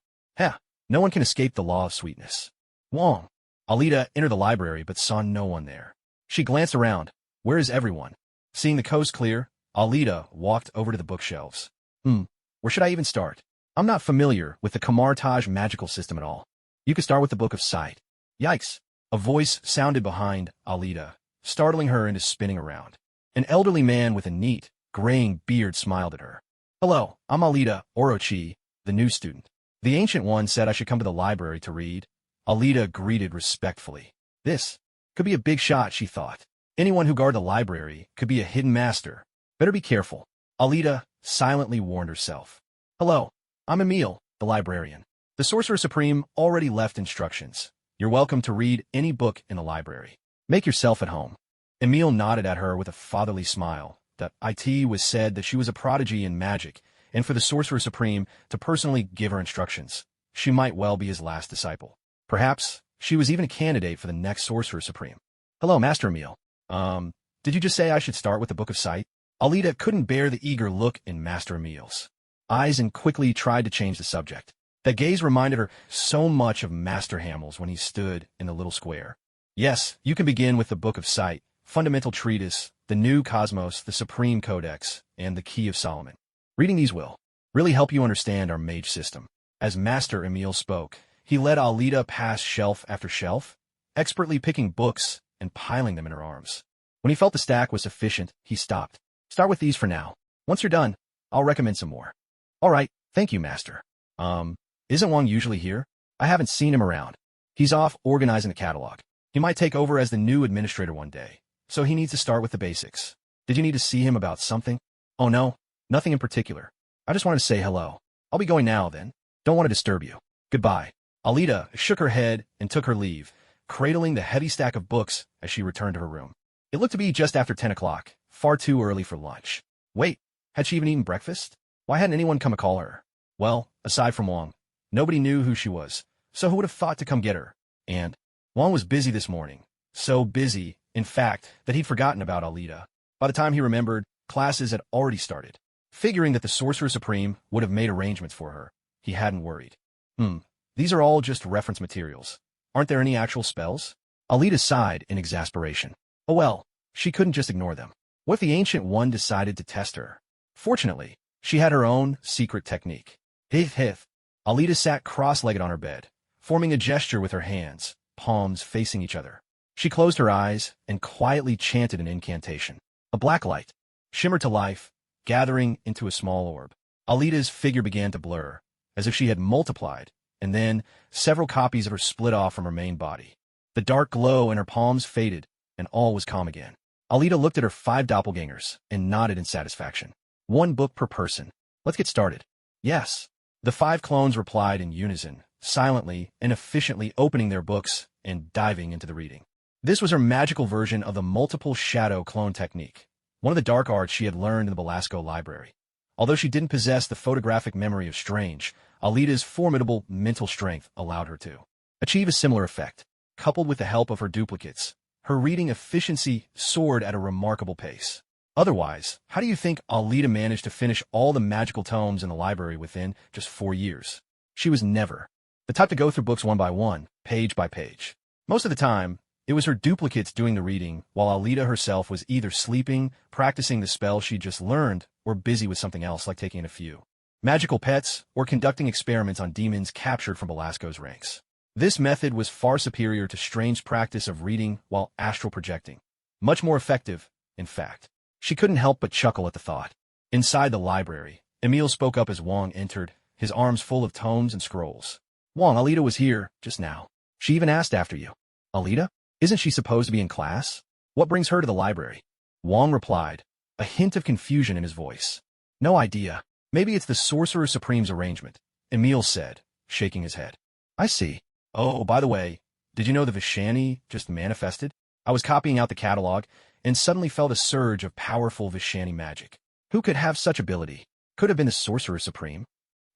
No one can escape the law of sweetness. Wong. Alita entered the library but saw no one there. She glanced around. Where is everyone? Seeing the coast clear, Alita walked over to the bookshelves. Where should I even start? I'm not familiar with the Kamartage magical system at all. You could start with the Book of Sight. Yikes. A voice sounded behind Alita, startling her into spinning around. An elderly man with a neat, graying beard smiled at her. Hello, I'm Alita Orochi, the new student. The Ancient One said I should come to the library to read. Alita greeted respectfully. This could be a big shot, she thought. Anyone who guarded the library could be a hidden master. Better be careful. Alita silently warned herself. Hello, I'm Emil, the librarian. The Sorcerer Supreme already left instructions. You're welcome to read any book in the library. Make yourself at home. Emil nodded at her with a fatherly smile. It was said that she was a prodigy in magic, and for the Sorcerer Supreme to personally give her instructions, she might well be his last disciple. Perhaps she was even a candidate for the next Sorcerer Supreme. Hello, Master Emil. Did you just say I should start with the Book of Sight? Alita couldn't bear the eager look in Master Emil's eyes and quickly tried to change the subject. That gaze reminded her so much of Master Hamill's when he stood in the little square. Yes, you can begin with the Book of Sight, Fundamental Treatise, the New Cosmos, the Supreme Codex, and the Key of Solomon. Reading these will really help you understand our mage system. As Master Emil spoke, he led Alita past shelf after shelf, expertly picking books and piling them in her arms. When he felt the stack was sufficient, he stopped. Start with these for now. Once you're done, I'll recommend some more. All right, thank you, Master. Isn't Wong usually here? I haven't seen him around. He's off organizing the catalog. He might take over as the new administrator one day, so he needs to start with the basics. Did you need to see him about something? Oh no, nothing in particular. I just wanted to say hello. I'll be going now, then. Don't want to disturb you. Goodbye. Alita shook her head and took her leave, cradling the heavy stack of books as she returned to her room. It looked to be just after 10 o'clock, far too early for lunch. Wait, had she even eaten breakfast? Why hadn't anyone come to call her? Well, aside from Wong, nobody knew who she was, so who would have thought to come get her? And Wong was busy this morning. So busy, in fact, that he'd forgotten about Alita. By the time he remembered, classes had already started. Figuring that the Sorcerer Supreme would have made arrangements for her, he hadn't worried. These are all just reference materials. Aren't there any actual spells? Alita sighed in exasperation. Oh well, she couldn't just ignore them. What if the Ancient One decided to test her? Fortunately, she had her own secret technique. Hith. Alita sat cross-legged on her bed, forming a gesture with her hands, palms facing each other. She closed her eyes and quietly chanted an incantation. A black light shimmered to life, gathering into a small orb. Alita's figure began to blur, as if she had multiplied, and then several copies of her split off from her main body. The dark glow in her palms faded, and all was calm again. Alita looked at her 5 doppelgangers and nodded in satisfaction. 1 book per person. Let's get started. Yes. The 5 clones replied in unison, silently and efficiently opening their books and diving into the reading. This was her magical version of the multiple shadow clone technique, one of the dark arts she had learned in the Belasco library. Although she didn't possess the photographic memory of Strange, Alita's formidable mental strength allowed her to achieve a similar effect. Coupled with the help of her duplicates, her reading efficiency soared at a remarkable pace. Otherwise, how do you think Alita managed to finish all the magical tomes in the library within just 4 years? She was never the type to go through books one by one, page by page. Most of the time, it was her duplicates doing the reading, while Alita herself was either sleeping, practicing the spell she just learned, or busy with something else like taking a few magical pets or conducting experiments on demons captured from Belasco's ranks. This method was far superior to Strange's practice of reading while astral projecting. Much more effective, in fact. She couldn't help but chuckle at the thought. Inside the library, Emil spoke up as Wong entered, his arms full of tomes and scrolls. Wong, Alita was here, just now. She even asked after you. Alita? Isn't she supposed to be in class? What brings her to the library? Wong replied, a hint of confusion in his voice. No idea. Maybe it's the Sorcerer Supreme's arrangement, Emil said, shaking his head. I see. Oh, by the way, did you know the Vishani just manifested? I was copying out the catalog and suddenly felt a surge of powerful Vishani magic. Who could have such ability? Could have been the Sorcerer Supreme.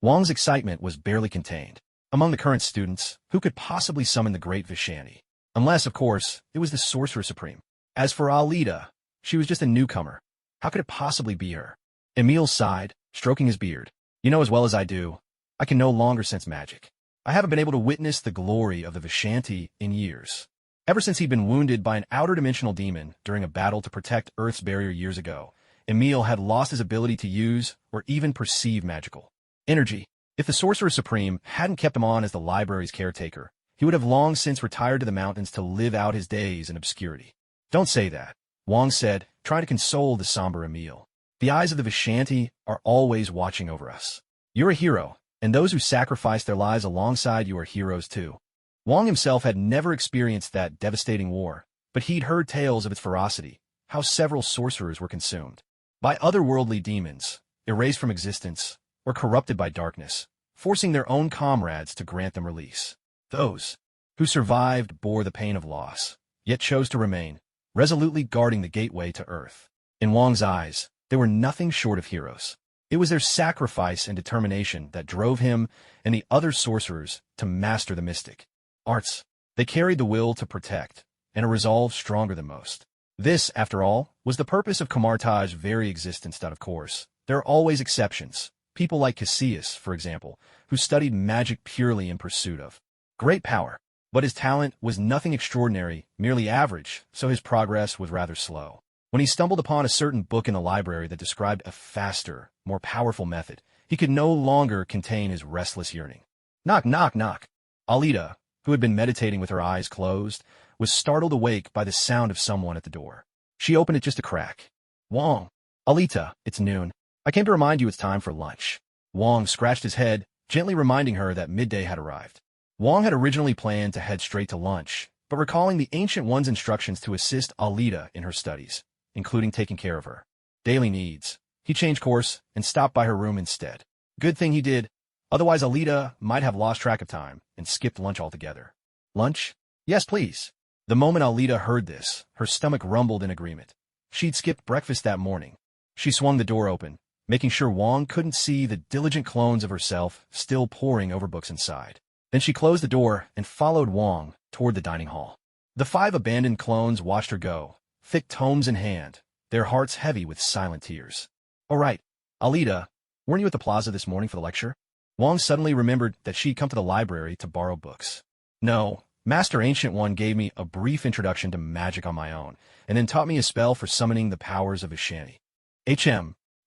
Wong's excitement was barely contained. Among the current students, who could possibly summon the great Vishani? Unless, of course, it was the Sorcerer Supreme. As for Alita, she was just a newcomer. How could it possibly be her? Emil sighed, stroking his beard. You know as well as I do, I can no longer sense magic. I haven't been able to witness the glory of the Vishanti in years. Ever since he'd been wounded by an outer-dimensional demon during a battle to protect Earth's barrier years ago, Emil had lost his ability to use or even perceive magical energy. If the Sorcerer Supreme hadn't kept him on as the library's caretaker, he would have long since retired to the mountains to live out his days in obscurity. Don't say that, Wong said, trying to console the somber Emil. The eyes of the Vishanti are always watching over us. You're a hero, and those who sacrifice their lives alongside you are heroes too. Wong himself had never experienced that devastating war, but he'd heard tales of its ferocity, how several sorcerers were consumed by otherworldly demons, erased from existence, or corrupted by darkness, forcing their own comrades to grant them release. Those who survived bore the pain of loss, yet chose to remain, resolutely guarding the gateway to Earth. In Wong's eyes, they were nothing short of heroes. It was their sacrifice and determination that drove him and the other sorcerers to master the mystic arts. They carried the will to protect, and a resolve stronger than most. This, after all, was the purpose of Kamartaj's very existence. Of course, there are always exceptions. People like Cassius, for example, who studied magic purely in pursuit of great power. But his talent was nothing extraordinary, merely average, so his progress was rather slow. When he stumbled upon a certain book in the library that described a faster, more powerful method, he could no longer contain his restless yearning. Knock, knock, knock. Alita, who had been meditating with her eyes closed, was startled awake by the sound of someone at the door. She opened it just a crack. Wong. Alita, it's noon. I came to remind you it's time for lunch. Wong scratched his head, gently reminding her that midday had arrived. Wong had originally planned to head straight to lunch, but recalling the Ancient One's instructions to assist Alita in her studies, including taking care of her daily needs, he changed course and stopped by her room instead. Good thing he did, otherwise Alita might have lost track of time and skipped lunch altogether. Lunch? Yes, please. The moment Alita heard this, her stomach rumbled in agreement. She'd skipped breakfast that morning. She swung the door open, making sure Wong couldn't see the diligent clones of herself still poring over books inside. Then she closed the door and followed Wong toward the dining hall. The 5 abandoned clones watched her go, thick tomes in hand, their hearts heavy with silent tears. Oh right, Alita, weren't you at the plaza this morning for the lecture? Wong suddenly remembered that she'd come to the library to borrow books. No, Master Ancient One gave me a brief introduction to magic on my own, and then taught me a spell for summoning the powers of Vishani.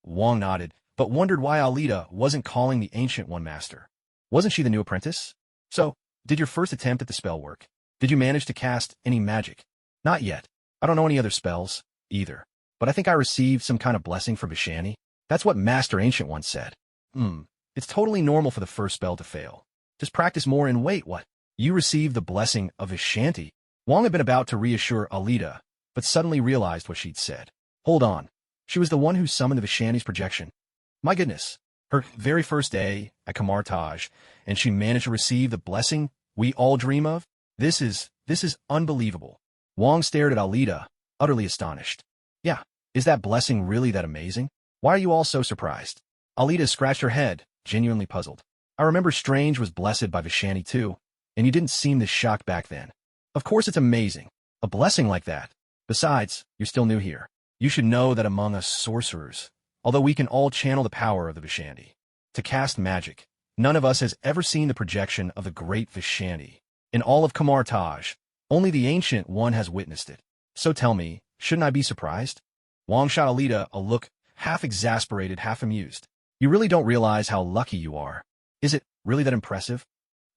Wong nodded, but wondered why Alita wasn't calling the Ancient One Master. Wasn't she the new apprentice? So, did your first attempt at the spell work? Did you manage to cast any magic? Not yet. I don't know any other spells, either. But I think I received some kind of blessing for Vishani. That's what Master Ancient One said. It's totally normal for the first spell to fail. Just practice more and wait, what? You received the blessing of Vishanti? Wong had been about to reassure Alita, but suddenly realized what she'd said. Hold on. She was the one who summoned the Vishani's projection. My goodness. Her very first day at Kamartaj, and she managed to receive the blessing we all dream of? This is unbelievable. Wong stared at Alita, utterly astonished. Yeah, is that blessing really that amazing? Why are you all so surprised? Alita scratched her head, genuinely puzzled. I remember Strange was blessed by Vishani too, and you didn't seem this shocked back then. Of course it's amazing. A blessing like that. Besides, you're still new here. You should know that among us sorcerers, although we can all channel the power of the Vishani to cast magic, none of us has ever seen the projection of the great Vishani. In all of Kamartaj, only the Ancient One has witnessed it. So tell me, shouldn't I be surprised? Wong shot Alita a look, half exasperated, half amused. You really don't realize how lucky you are. Is it really that impressive?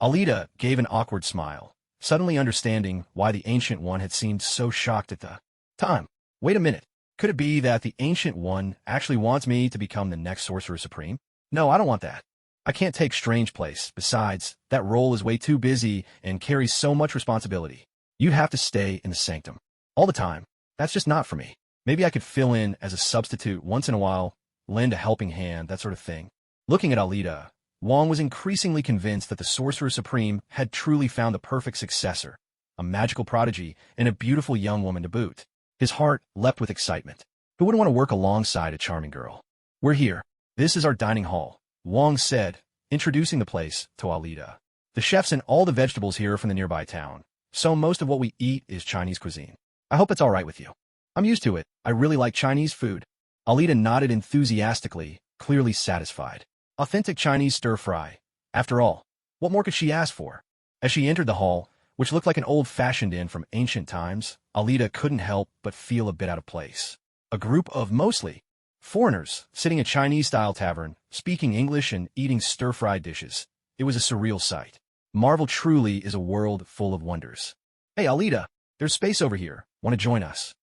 Alita gave an awkward smile, suddenly understanding why the Ancient One had seemed so shocked at the time. Wait a minute. Could it be that the Ancient One actually wants me to become the next Sorcerer Supreme? No, I don't want that. I can't take Strange place. Besides, that role is way too busy and carries so much responsibility. You'd have to stay in the sanctum all the time. That's just not for me. Maybe I could fill in as a substitute once in a while, lend a helping hand, that sort of thing. Looking at Alita, Wong was increasingly convinced that the Sorcerer Supreme had truly found the perfect successor, a magical prodigy and a beautiful young woman to boot. His heart leapt with excitement. Who wouldn't want to work alongside a charming girl? We're here. This is our dining hall, Wong said, introducing the place to Alita. The chefs and all the vegetables here are from the nearby town, so most of what we eat is Chinese cuisine. I hope it's all right with you. I'm used to it. I really like Chinese food. Alita nodded enthusiastically, clearly satisfied. Authentic Chinese stir-fry. After all, what more could she ask for? As she entered the hall, which looked like an old-fashioned inn from ancient times, Alita couldn't help but feel a bit out of place. A group of mostly foreigners sitting in a Chinese-style tavern, speaking English and eating stir-fried dishes. It was a surreal sight. Marvel truly is a world full of wonders. Hey, Alita, there's space over here. Want to join us?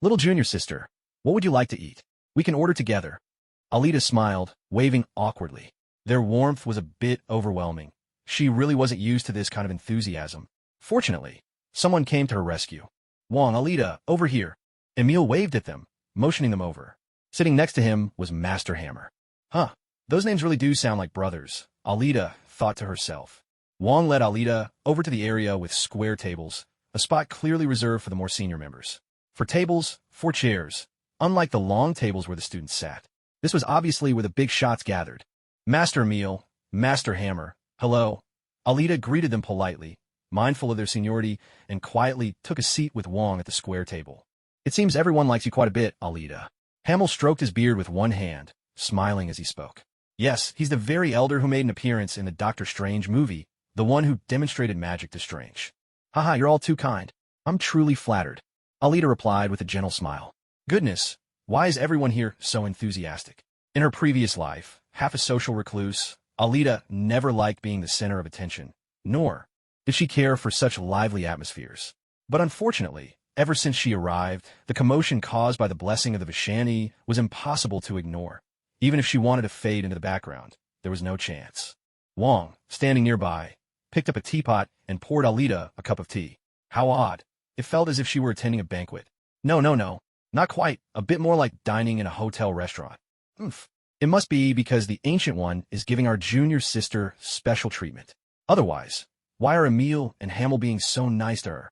Little junior sister, what would you like to eat? We can order together. Alita smiled, waving awkwardly. Their warmth was a bit overwhelming. She really wasn't used to this kind of enthusiasm. Fortunately, someone came to her rescue. Wong, Alita, over here. Emil waved at them, motioning them over. Sitting next to him was Master Hammer. Huh, those names really do sound like brothers, Alita thought to herself. Wong led Alita over to the area with square tables, a spot clearly reserved for the more senior members. 4 tables, 4 chairs, unlike the long tables where the students sat. This was obviously where the big shots gathered. Master Emil, Master Hammer, hello. Alita greeted them politely, mindful of their seniority, and quietly took a seat with Wong at the square table. It seems everyone likes you quite a bit, Alita. Hamel stroked his beard with one hand, smiling as he spoke. Yes, he's the very elder who made an appearance in the Doctor Strange movie, the one who demonstrated magic to Strange. Haha, you're all too kind. I'm truly flattered. Alita replied with a gentle smile. Goodness, why is everyone here so enthusiastic? In her previous life, half a social recluse, Alita never liked being the center of attention, nor did she care for such lively atmospheres. But unfortunately, ever since she arrived, the commotion caused by the blessing of the Vishani was impossible to ignore. Even if she wanted to fade into the background, there was no chance. Wong, standing nearby, picked up a teapot and poured Alita a cup of tea. How odd. It felt as if she were attending a banquet. No, not quite. A bit more like dining in a hotel restaurant. Oomph. It must be because the Ancient One is giving our junior sister special treatment. Otherwise, why are Emil and Hamel being so nice to her?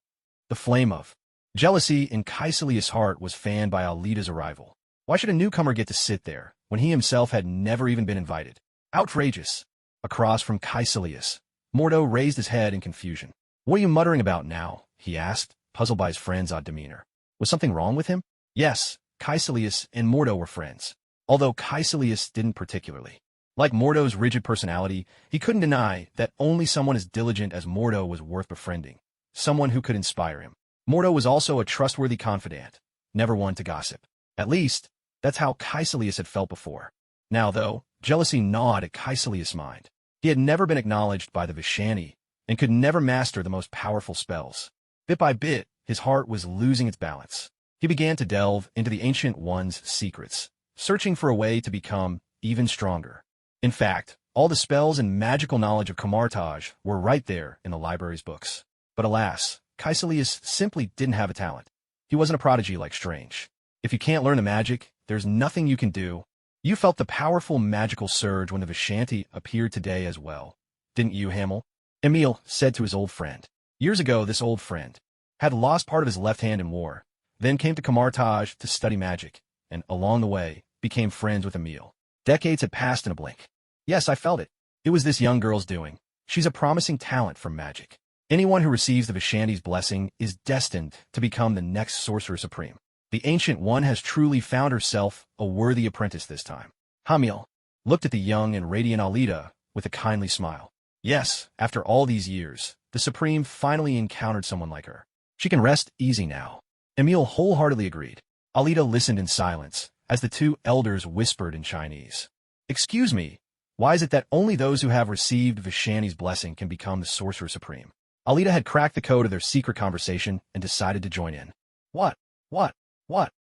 The flame of jealousy in Kaisalius' heart was fanned by Alita's arrival. Why should a newcomer get to sit there, when he himself had never even been invited? Outrageous. Across from Kaisalius, Mordo raised his head in confusion. What are you muttering about now? He asked, puzzled by his friend's odd demeanor. Was something wrong with him? Yes, Kaisalius and Mordo were friends, although Kaisalius didn't particularly. Like Mordo's rigid personality, he couldn't deny that only someone as diligent as Mordo was worth befriending, someone who could inspire him. Mordo was also a trustworthy confidant, never one to gossip. At least, that's how Kaisalius had felt before. Now, though, jealousy gnawed at Kaisalius' mind. He had never been acknowledged by the Vishani, and could never master the most powerful spells. Bit by bit, his heart was losing its balance. He began to delve into the Ancient One's secrets, searching for a way to become even stronger. In fact, all the spells and magical knowledge of Kamartaj were right there in the library's books. But alas, Kaisalius simply didn't have a talent. He wasn't a prodigy like Strange. If you can't learn the magic, there's nothing you can do. You felt the powerful magical surge when the Vishanti appeared today as well. Didn't you, Hamel? Emil said to his old friend. Years ago, this old friend had lost part of his left hand in war, then came to Kamartaj to study magic, and along the way, became friends with Emil. Decades had passed in a blink. Yes, I felt it. It was this young girl's doing. She's a promising talent from magic. Anyone who receives the Vishanti's blessing is destined to become the next Sorcerer Supreme. The Ancient One has truly found herself a worthy apprentice this time. Hamiel looked at the young and radiant Alita with a kindly smile. Yes, after all these years, the Supreme finally encountered someone like her. She can rest easy now. Emil wholeheartedly agreed. Alita listened in silence as the two elders whispered in Chinese. Excuse me, why is it that only those who have received Vishanti's blessing can become the Sorcerer Supreme? Alita had cracked the code of their secret conversation and decided to join in. What?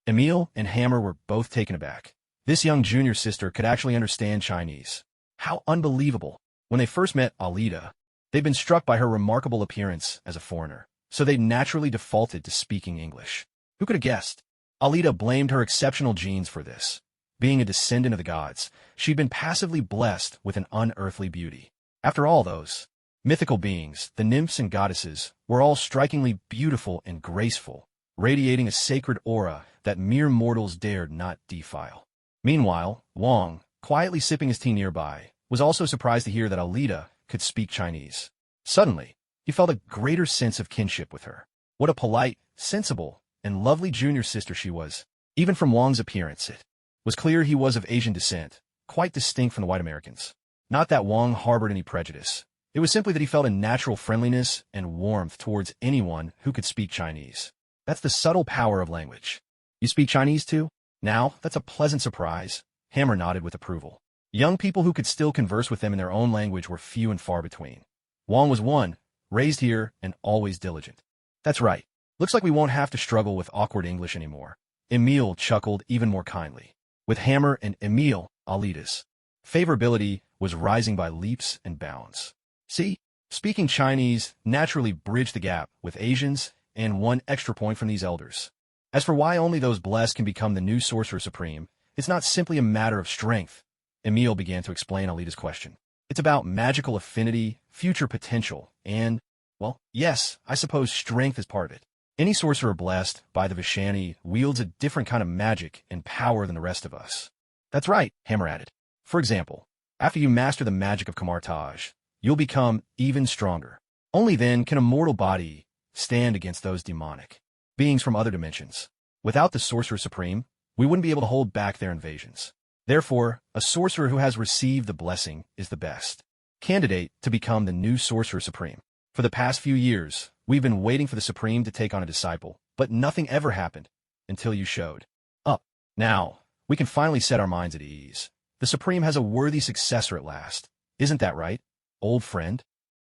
Emil and Hammer were both taken aback. This young junior sister could actually understand Chinese. How unbelievable. When they first met Alita, they'd been struck by her remarkable appearance as a foreigner, so they naturally defaulted to speaking English. Who could have guessed? Alita blamed her exceptional genes for this. Being a descendant of the gods, she'd been passively blessed with an unearthly beauty. After all, those mythical beings, the nymphs and goddesses, were all strikingly beautiful and graceful, radiating a sacred aura that mere mortals dared not defile. Meanwhile, Wang, quietly sipping his tea nearby, was also surprised to hear that Alita could speak Chinese. Suddenly, he felt a greater sense of kinship with her. What a polite, sensible, and lovely junior sister she was. Even from Wang's appearance, it was clear he was of Asian descent, quite distinct from the white Americans. Not that Wang harbored any prejudice. It was simply that he felt a natural friendliness and warmth towards anyone who could speak Chinese. That's the subtle power of language. You speak Chinese too? Now, that's a pleasant surprise. Hammer nodded with approval. Young people who could still converse with them in their own language were few and far between. Wang was one, raised here and always diligent. That's right. Looks like we won't have to struggle with awkward English anymore. Emil chuckled even more kindly. With Hammer and Emil, Alita's favorability was rising by leaps and bounds. See, speaking Chinese naturally bridged the gap with Asians and 1 extra point from these elders. As for why only those blessed can become the new Sorcerer Supreme, it's not simply a matter of strength. Emil began to explain Alita's question. It's about magical affinity, future potential, and, well, yes, I suppose strength is part of it. Any sorcerer blessed by the Vishanti wields a different kind of magic and power than the rest of us. That's right, Hammer added. For example, after you master the magic of Camartage, you'll become even stronger. Only then can a mortal body stand against those demonic beings from other dimensions. Without the Sorcerer Supreme, we wouldn't be able to hold back their invasions. Therefore, a sorcerer who has received the blessing is the best candidate to become the new Sorcerer Supreme. For the past few years, we've been waiting for the Supreme to take on a disciple, but nothing ever happened until you showed up. Now, we can finally set our minds at ease. The Supreme has a worthy successor at last. Isn't that right, old friend?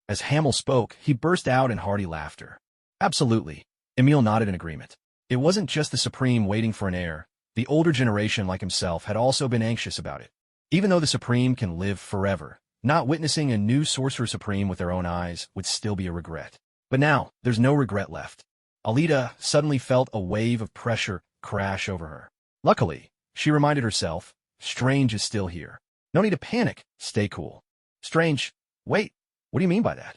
As Hamel spoke, he burst out in hearty laughter. Absolutely. Emil nodded in agreement. It wasn't just the Supreme waiting for an heir. The older generation, like himself, had also been anxious about it. Even though the Supreme can live forever, not witnessing a new Sorcerer Supreme with their own eyes would still be a regret. But now, there's no regret left. Alita suddenly felt a wave of pressure crash over her. Luckily, she reminded herself, Strange is still here. No need to panic, stay cool. Strange, wait, what do you mean by that?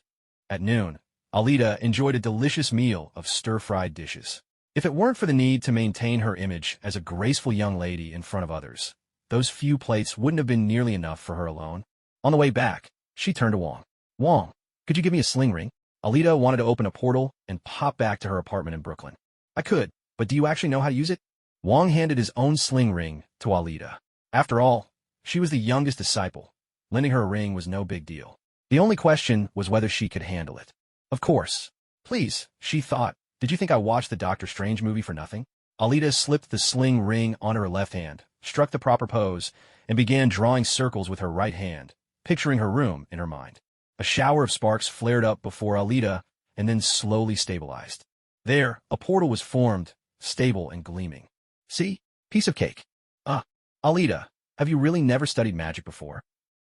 At noon, Alita enjoyed a delicious meal of stir-fried dishes. If it weren't for the need to maintain her image as a graceful young lady in front of others, those few plates wouldn't have been nearly enough for her alone. On the way back, she turned to Wang. Wang, could you give me a sling ring? Alita wanted to open a portal and pop back to her apartment in Brooklyn. I could, but do you actually know how to use it? Wang handed his own sling ring to Alita. After all, she was the youngest disciple. Lending her a ring was no big deal. The only question was whether she could handle it. Of course. Please, she thought. Did you think I watched the Doctor Strange movie for nothing? Alita slipped the sling ring onto her left hand, struck the proper pose, and began drawing circles with her right hand, picturing her room in her mind. A shower of sparks flared up before Alita and then slowly stabilized. There, a portal was formed, stable and gleaming. See? Piece of cake. Alita, have you really never studied magic before?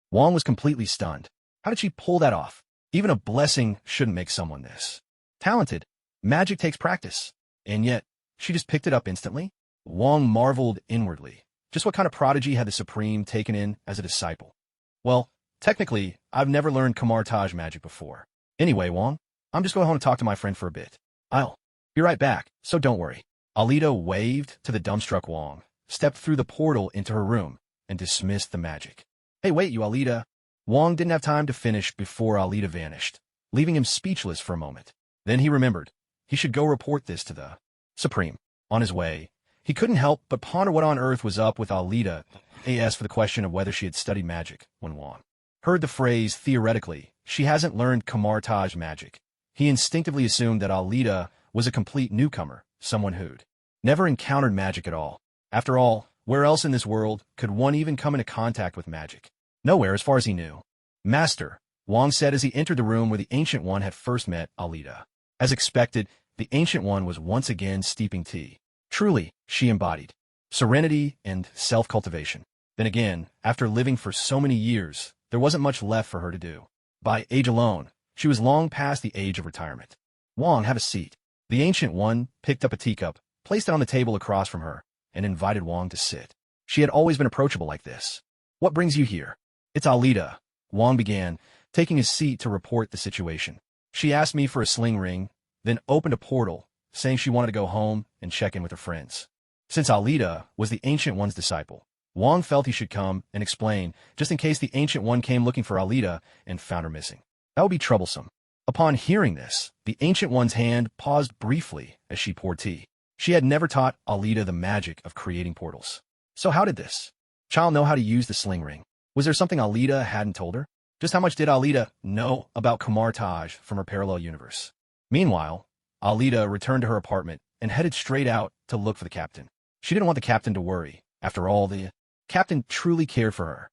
Wang was completely stunned. How did she pull that off? Even a blessing shouldn't make someone this talented. Magic takes practice. And yet, she just picked it up instantly? Wang marveled inwardly. Just what kind of prodigy had the Supreme taken in as a disciple? Well, technically, I've never learned Camartage magic before. Anyway, Wang, I'm just going home to talk to my friend for a bit. I'll be right back, so don't worry. Alita waved to the dumbstruck Wang, stepped through the portal into her room, and dismissed the magic. Hey, wait, you Alita. Wong didn't have time to finish before Alita vanished, leaving him speechless for a moment. Then he remembered. He should go report this to the Supreme. On his way, he couldn't help but ponder what on earth was up with Alita, as for the question of whether she had studied magic when Wong heard the phrase, theoretically, she hasn't learned camouflage magic. He instinctively assumed that Alita was a complete newcomer, someone who'd never encountered magic at all. After all, where else in this world could one even come into contact with magic? Nowhere, as far as he knew. Master, Wong said as he entered the room where the Ancient One had first met Alita. As expected, the Ancient One was once again steeping tea. Truly, she embodied serenity and self-cultivation. Then again, after living for so many years, there wasn't much left for her to do. By age alone, she was long past the age of retirement. Wong, have a seat. The Ancient One picked up a teacup, placed it on the table across from her, and invited Wong to sit. She had always been approachable like this. What brings you here? It's Alita, Wong began, taking his seat to report the situation. She asked me for a sling ring, then opened a portal, saying she wanted to go home and check in with her friends. Since Alita was the Ancient One's disciple, Wong felt he should come and explain, just in case the Ancient One came looking for Alita and found her missing. That would be troublesome. Upon hearing this, the Ancient One's hand paused briefly as she poured tea. She had never taught Alita the magic of creating portals. So how did this child know how to use the sling ring? Was there something Alita hadn't told her? Just how much did Alita know about camouflage from her parallel universe? Meanwhile, Alita returned to her apartment and headed straight out to look for the captain. She didn't want the captain to worry. After all, the captain truly cared for her.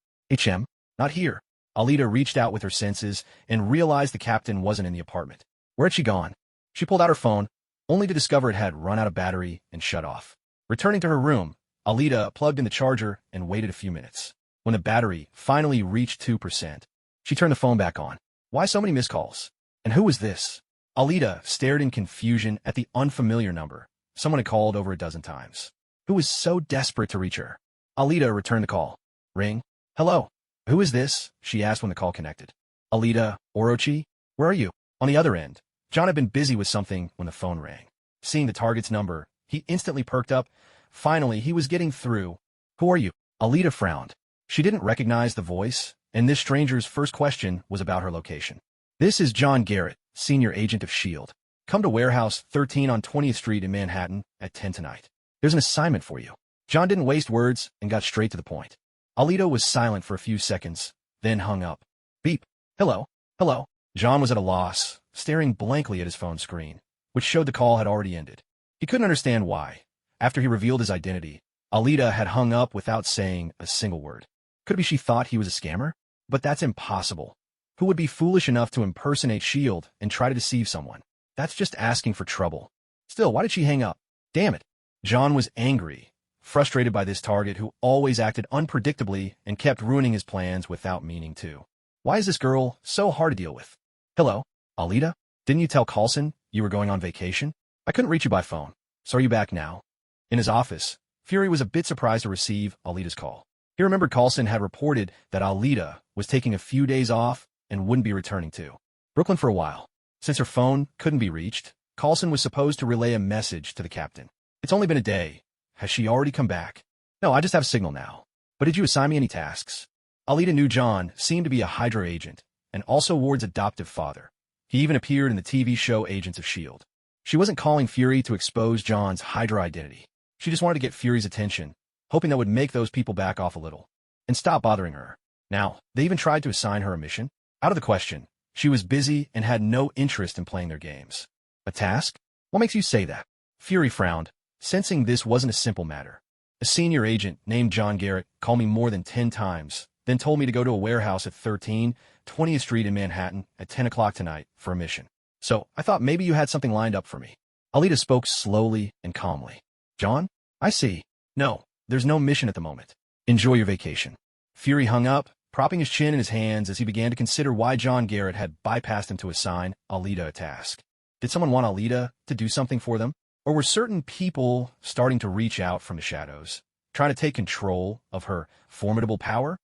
Not here. Alita reached out with her senses and realized the captain wasn't in the apartment. Where had she gone? She pulled out her phone, only to discover it had run out of battery and shut off. Returning to her room, Alita plugged in the charger and waited a few minutes. When the battery finally reached 2%, she turned the phone back on. Why so many missed calls? And who was this? Alita stared in confusion at the unfamiliar number. Someone had called over a dozen times. Who was so desperate to reach her? Alita returned the call. Ring. Hello. Who is this? She asked when the call connected. Alita, Orochi? Where are you? On the other end, John had been busy with something when the phone rang. Seeing the target's number, he instantly perked up. Finally, he was getting through. Who are you? Alita frowned. She didn't recognize the voice, and this stranger's first question was about her location. This is John Garrett, senior agent of S.H.I.E.L.D. Come to Warehouse 13 on 20th Street in Manhattan at 10 tonight. There's an assignment for you. John didn't waste words and got straight to the point. Alita was silent for a few seconds, then hung up. Beep. Hello. Hello. John was at a loss, staring blankly at his phone screen, which showed the call had already ended. He couldn't understand why. After he revealed his identity, Alita had hung up without saying a single word. Could it be she thought he was a scammer? But that's impossible. Who would be foolish enough to impersonate S.H.I.E.L.D. and try to deceive someone? That's just asking for trouble. Still, why did she hang up? Damn it. John was angry, frustrated by this target who always acted unpredictably and kept ruining his plans without meaning to. Why is this girl so hard to deal with? Hello, Alita? Didn't you tell Carlson you were going on vacation? I couldn't reach you by phone. So are you back now? In his office, Fury was a bit surprised to receive Alita's call. He remembered Carlson had reported that Alita was taking a few days off and wouldn't be returning to Brooklyn for a while. Since her phone couldn't be reached, Carlson was supposed to relay a message to the captain. It's only been a day. Has she already come back? No, I just have signal now. But did you assign me any tasks? Alita knew John seemed to be a Hydra agent, and also Ward's adoptive father. He even appeared in the TV show Agents of S.H.I.E.L.D. She wasn't calling Fury to expose John's Hydra identity. She just wanted to get Fury's attention, hoping that would make those people back off a little and stop bothering her. Now, they even tried to assign her a mission. Out of the question. She was busy and had no interest in playing their games. A task? What makes you say that? Fury frowned, sensing this wasn't a simple matter. A senior agent named John Garrett called me more than 10 times, then told me to go to a warehouse at 13, 20th Street in Manhattan at 10 o'clock tonight for a mission. So I thought maybe you had something lined up for me. Alita spoke slowly and calmly. John? I see. No, there's no mission at the moment. Enjoy your vacation. Fury hung up, propping his chin in his hands as he began to consider why John Garrett had bypassed him to assign Alita a task. Did someone want Alita to do something for them? Or were certain people starting to reach out from the shadows, trying to take control of her formidable power?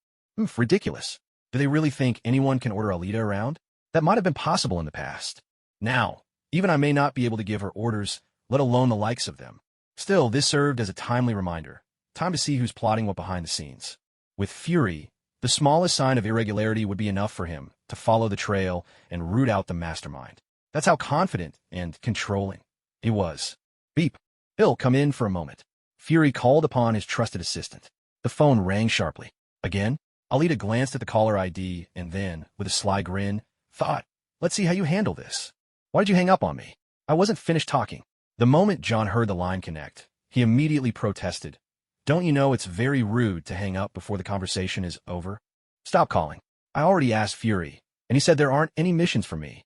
Ridiculous. Do they really think anyone can order Alita around? That might have been possible in the past. Now, even I may not be able to give her orders, let alone the likes of them. Still, this served as a timely reminder. Time to see who's plotting what behind the scenes. With Fury, the smallest sign of irregularity would be enough for him to follow the trail and root out the mastermind. That's how confident and controlling he was. Beep. Bill, come in for a moment. Fury called upon his trusted assistant. The phone rang sharply. Again, Alita glanced at the caller ID and then, with a sly grin, thought, let's see how you handle this. Why did you hang up on me? I wasn't finished talking. The moment John heard the line connect, he immediately protested. Don't you know it's very rude to hang up before the conversation is over? Stop calling. I already asked Fury, and he said there aren't any missions for me.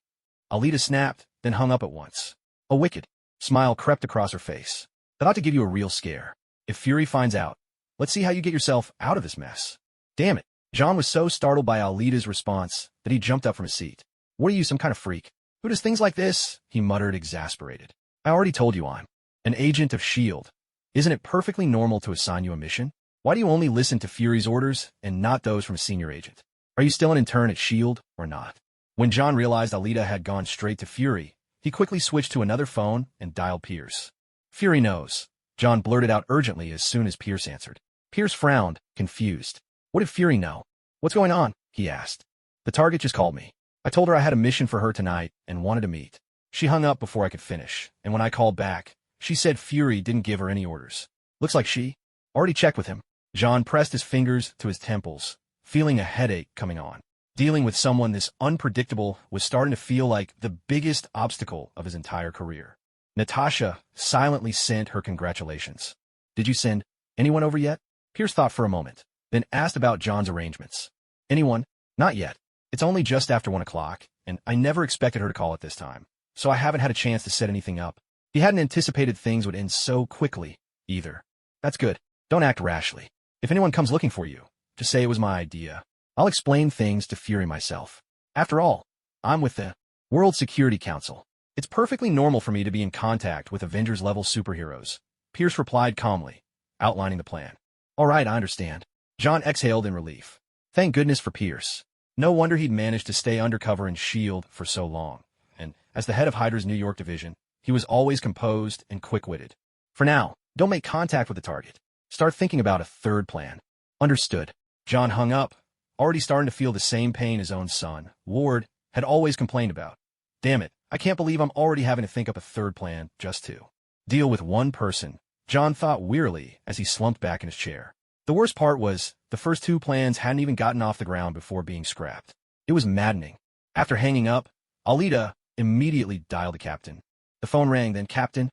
Alita snapped, then hung up at once. A wicked smile crept across her face. That ought to give you a real scare. If Fury finds out, let's see how you get yourself out of this mess. Damn it. John was so startled by Alita's response that he jumped up from his seat. What are you, some kind of freak? Who does things like this? He muttered, exasperated. I already told you I'm an agent of S.H.I.E.L.D. Isn't it perfectly normal to assign you a mission? Why do you only listen to Fury's orders and not those from a senior agent? Are you still an intern at S.H.I.E.L.D. or not? When John realized Alita had gone straight to Fury, he quickly switched to another phone and dialed Pierce. Fury knows, John blurted out urgently as soon as Pierce answered. Pierce frowned, confused. What did Fury know? What's going on? He asked. The target just called me. I told her I had a mission for her tonight and wanted to meet. She hung up before I could finish, and when I called back, she said Fury didn't give her any orders. Looks like she already checked with him. John pressed his fingers to his temples, feeling a headache coming on. Dealing with someone this unpredictable was starting to feel like the biggest obstacle of his entire career. Natasha silently sent her congratulations. Did you send anyone over yet? Pierce thought for a moment, then asked about John's arrangements. Anyone? Not yet. It's only just after 1 o'clock, and I never expected her to call at this time, so I haven't had a chance to set anything up. He hadn't anticipated things would end so quickly, either. That's good. Don't act rashly. If anyone comes looking for you, just say it was my idea. I'll explain things to Fury myself. After all, I'm with the World Security Council. It's perfectly normal for me to be in contact with Avengers-level superheroes. Pierce replied calmly, outlining the plan. All right, I understand. John exhaled in relief. Thank goodness for Pierce. No wonder he'd managed to stay undercover in S.H.I.E.L.D. for so long. And as the head of Hydra's New York division, he was always composed and quick-witted. For now, don't make contact with the target. Start thinking about a third plan. Understood. John hung up, already starting to feel the same pain his own son, Ward, had always complained about. Damn it, I can't believe I'm already having to think up a third plan just to deal with one person, John thought wearily as he slumped back in his chair. The worst part was, the first 2 plans hadn't even gotten off the ground before being scrapped. It was maddening. After hanging up, Alita immediately dialed the captain. The phone rang, then, Captain?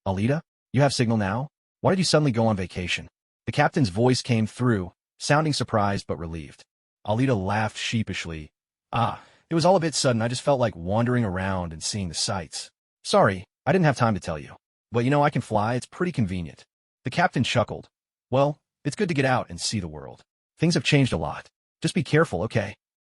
Alita? You have signal now? Why did you suddenly go on vacation? The captain's voice came through, sounding surprised but relieved. Alita laughed sheepishly. It was all a bit sudden. I just felt like wandering around and seeing the sights. Sorry, I didn't have time to tell you. But you know I can fly, it's pretty convenient. The captain chuckled. Well, it's good to get out and see the world. Things have changed a lot. Just be careful, okay?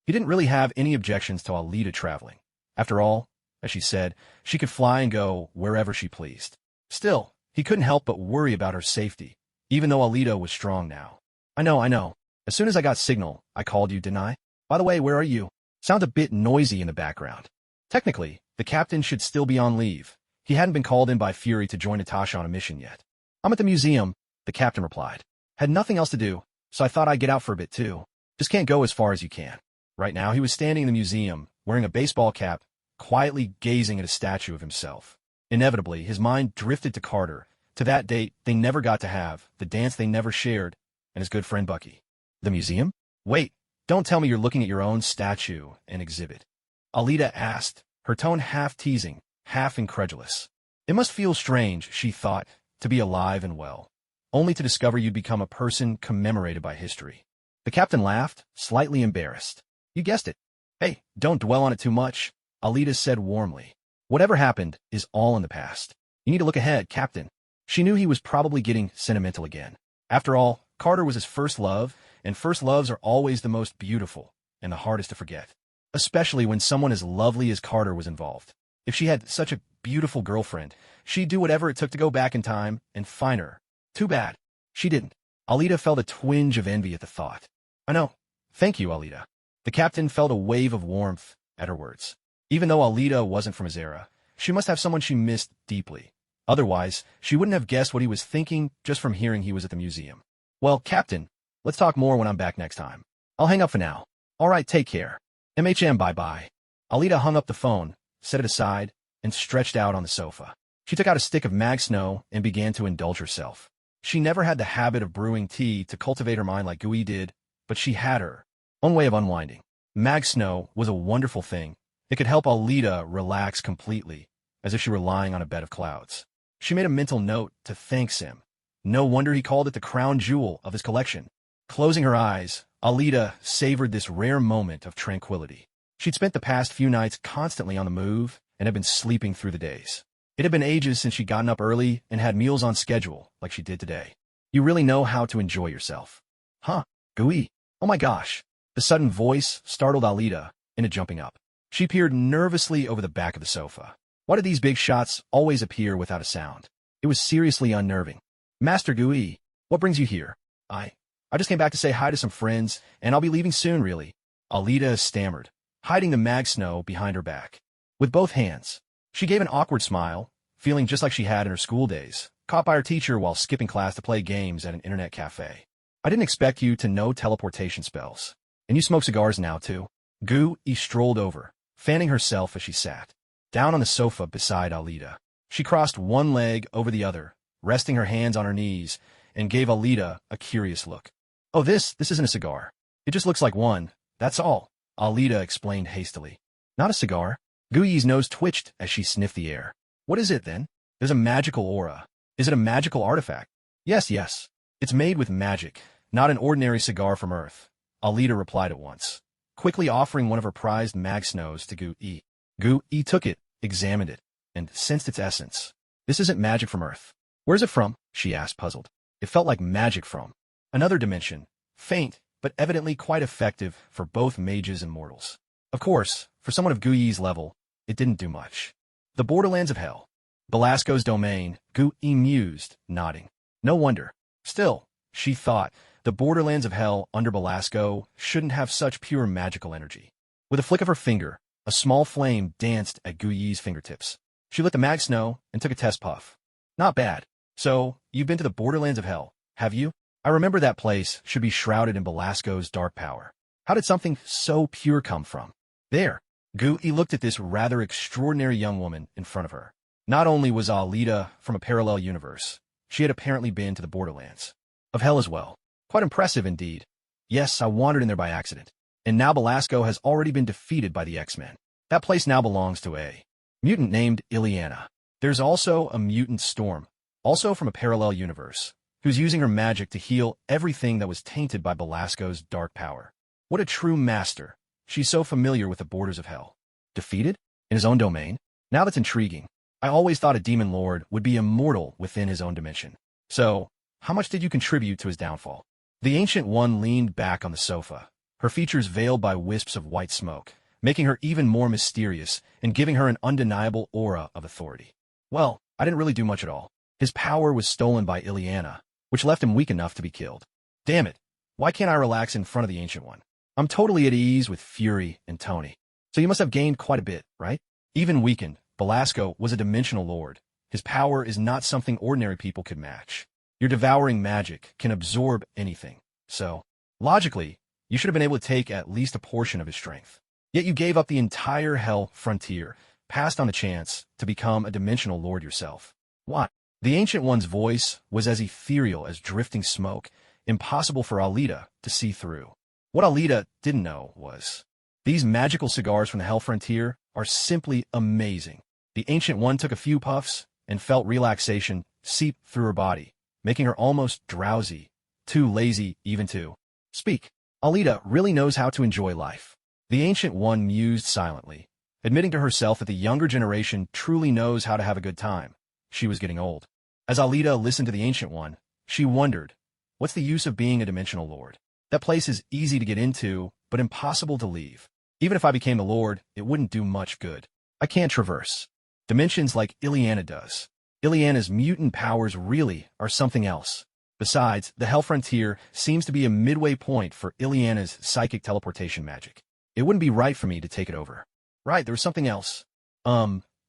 He didn't really have any objections to Alita traveling. After all, as she said, she could fly and go wherever she pleased. Still, he couldn't help but worry about her safety, even though Alita was strong now. I know. As soon as I got signal, I called you, didn't I? By the way, where are you? Sounds a bit noisy in the background. Technically, the captain should still be on leave. He hadn't been called in by Fury to join Natasha on a mission yet. I'm at the museum, the captain replied. Had nothing else to do, so I thought I'd get out for a bit too. Just can't go as far as you can. Right now, he was standing in the museum, wearing a baseball cap, quietly gazing at a statue of himself. Inevitably, his mind drifted to Carter, to that date they never got to have, the dance they never shared, and his good friend Bucky. The museum? Wait, don't tell me you're looking at your own statue and exhibit. Alita asked, her tone half teasing, half incredulous. It must feel strange, she thought, to be alive and well, only to discover you'd become a person commemorated by history. The captain laughed, slightly embarrassed. You guessed it. Hey, don't dwell on it too much, Alita said warmly. Whatever happened is all in the past. You need to look ahead, Captain. She knew he was probably getting sentimental again. After all, Carter was his first love, and first loves are always the most beautiful and the hardest to forget, especially when someone as lovely as Carter was involved. If she had such a beautiful girlfriend, she'd do whatever it took to go back in time and find her. Too bad. She didn't. Alita felt a twinge of envy at the thought. I know. Thank you, Alita. The captain felt a wave of warmth at her words. Even though Alita wasn't from his era, she must have someone she missed deeply. Otherwise, she wouldn't have guessed what he was thinking just from hearing he was at the museum. Well, Captain, Let's talk more when I'm back next time. I'll hang up for now. Alright, take care. bye-bye. Alita hung up the phone, set it aside, and stretched out on the sofa. She took out a stick of mag snow and began to indulge herself. She never had the habit of brewing tea to cultivate her mind like Gui did, but she had her own way of unwinding. Mag snow was a wonderful thing. It could help Alita relax completely, as if she were lying on a bed of clouds. She made a mental note to thank him. No wonder he called it the crown jewel of his collection. Closing her eyes, Alita savored this rare moment of tranquility. She'd spent the past few nights constantly on the move and had been sleeping through the days. It had been ages since she'd gotten up early and had meals on schedule like she did today. You really know how to enjoy yourself. Huh, Gui? Oh my gosh. The sudden voice startled Alita into jumping up. She peered nervously over the back of the sofa. Why did these big shots always appear without a sound? It was seriously unnerving. Master Gui, what brings you here? I just came back to say hi to some friends, and I'll be leaving soon, really. Alita stammered, hiding the mag snow behind her back. With both hands, she gave an awkward smile, feeling just like she had in her school days, caught by her teacher while skipping class to play games at an internet cafe. I didn't expect you to know teleportation spells. And you smoke cigars now, too. Gui strolled over, fanning herself as she sat down on the sofa beside Alita. She crossed one leg over the other, resting her hands on her knees, and gave Alita a curious look. Oh, this isn't a cigar. It just looks like one, that's all, Alita explained hastily. Not a cigar? Gui's nose twitched as she sniffed the air. What is it, then? There's a magical aura. Is it a magical artifact? Yes. It's made with magic, not an ordinary cigar from Earth, Alita replied at once, quickly offering one of her prized mag snows to Gui. Gui took it, examined it, and sensed its essence. This isn't magic from Earth. Where's it from? She asked, puzzled. It felt like magic from another dimension, faint, but evidently quite effective for both mages and mortals. Of course, for someone of Gui's level, it didn't do much. The borderlands of hell. Belasco's domain, Gui mused, nodding. No wonder. Still, she thought, the borderlands of hell under Belasco shouldn't have such pure magical energy. With a flick of her finger, a small flame danced at Gui's fingertips. She lit the mag snow and took a test puff. Not bad. So, you've been to the borderlands of hell, have you? I remember that place should be shrouded in Belasco's dark power. How did something so pure come from? There. Gui looked at this rather extraordinary young woman in front of her. Not only was Alita from a parallel universe, she had apparently been to the borderlands of hell as well. Quite impressive indeed. Yes, I wandered in there by accident. And now Belasco has already been defeated by the X-Men. That place now belongs to a mutant named Ileana. There's also a mutant Storm, also from a parallel universe, who's using her magic to heal everything that was tainted by Belasco's dark power. What a true master. She's so familiar with the borders of hell. Defeated? In his own domain? Now that's intriguing. I always thought a demon lord would be immortal within his own dimension. So, how much did you contribute to his downfall? The Ancient One leaned back on the sofa, her features veiled by wisps of white smoke, making her even more mysterious and giving her an undeniable aura of authority. Well, I didn't really do much at all. His power was stolen by Ileana, which left him weak enough to be killed. Damn it, why can't I relax in front of the Ancient One? I'm totally at ease with Fury and Tony. So you must have gained quite a bit, right? Even weakened, Belasco was a dimensional lord. His power is not something ordinary people could match. Your devouring magic can absorb anything. So, logically, you should have been able to take at least a portion of his strength. Yet you gave up the entire hell frontier, passed on the chance to become a dimensional lord yourself. Why? The Ancient One's voice was as ethereal as drifting smoke, impossible for Alita to see through. What Alita didn't know was, these magical cigars from the Hell Frontier are simply amazing. The Ancient One took a few puffs and felt relaxation seep through her body, making her almost drowsy, too lazy even to speak. Alita really knows how to enjoy life. The Ancient One mused silently, admitting to herself that the younger generation truly knows how to have a good time. She was getting old. As Alita listened to the Ancient One, she wondered, what's the use of being a dimensional lord? That place is easy to get into, but impossible to leave. Even if I became the lord, it wouldn't do much good. I can't traverse dimensions like Ileana does. Ileana's mutant powers really are something else. Besides, the Hell Frontier seems to be a midway point for Ileana's psychic teleportation magic. It wouldn't be right for me to take it over. Right, there was something else.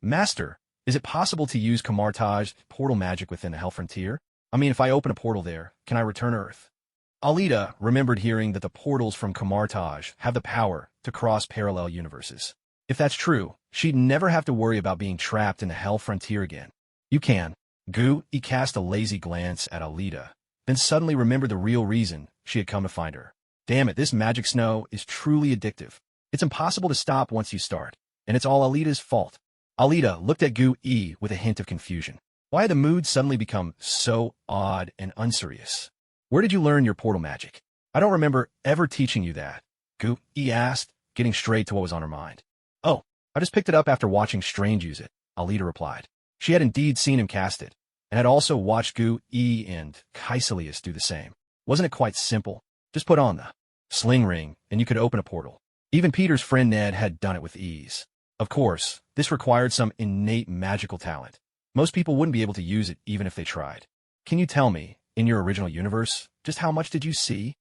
Master, is it possible to use Kamartaj's portal magic within the Hell Frontier? I mean, if I open a portal there, can I return to Earth? Alita remembered hearing that the portals from Kamartaj have the power to cross parallel universes. If that's true, she'd never have to worry about being trapped in the Hell Frontier again. You can. He cast a lazy glance at Alita, then suddenly remembered the real reason she had come to find her. Damn it, this magic snow is truly addictive. It's impossible to stop once you start, and it's all Alita's fault. Alita looked at Gu-E with a hint of confusion. Why had the mood suddenly become so odd and unserious? Where did you learn your portal magic? I don't remember ever teaching you that, Gu-E asked, getting straight to what was on her mind. Oh, I just picked it up after watching Strange use it, Alita replied. She had indeed seen him cast it, and had also watched Gu-E and Kaiselius do the same. Wasn't it quite simple? Just put on the sling ring, and you could open a portal. Even Peter's friend Ned had done it with ease. Of course, this required some innate magical talent. Most people wouldn't be able to use it even if they tried. Can you tell me, in your original universe, just how much did you see?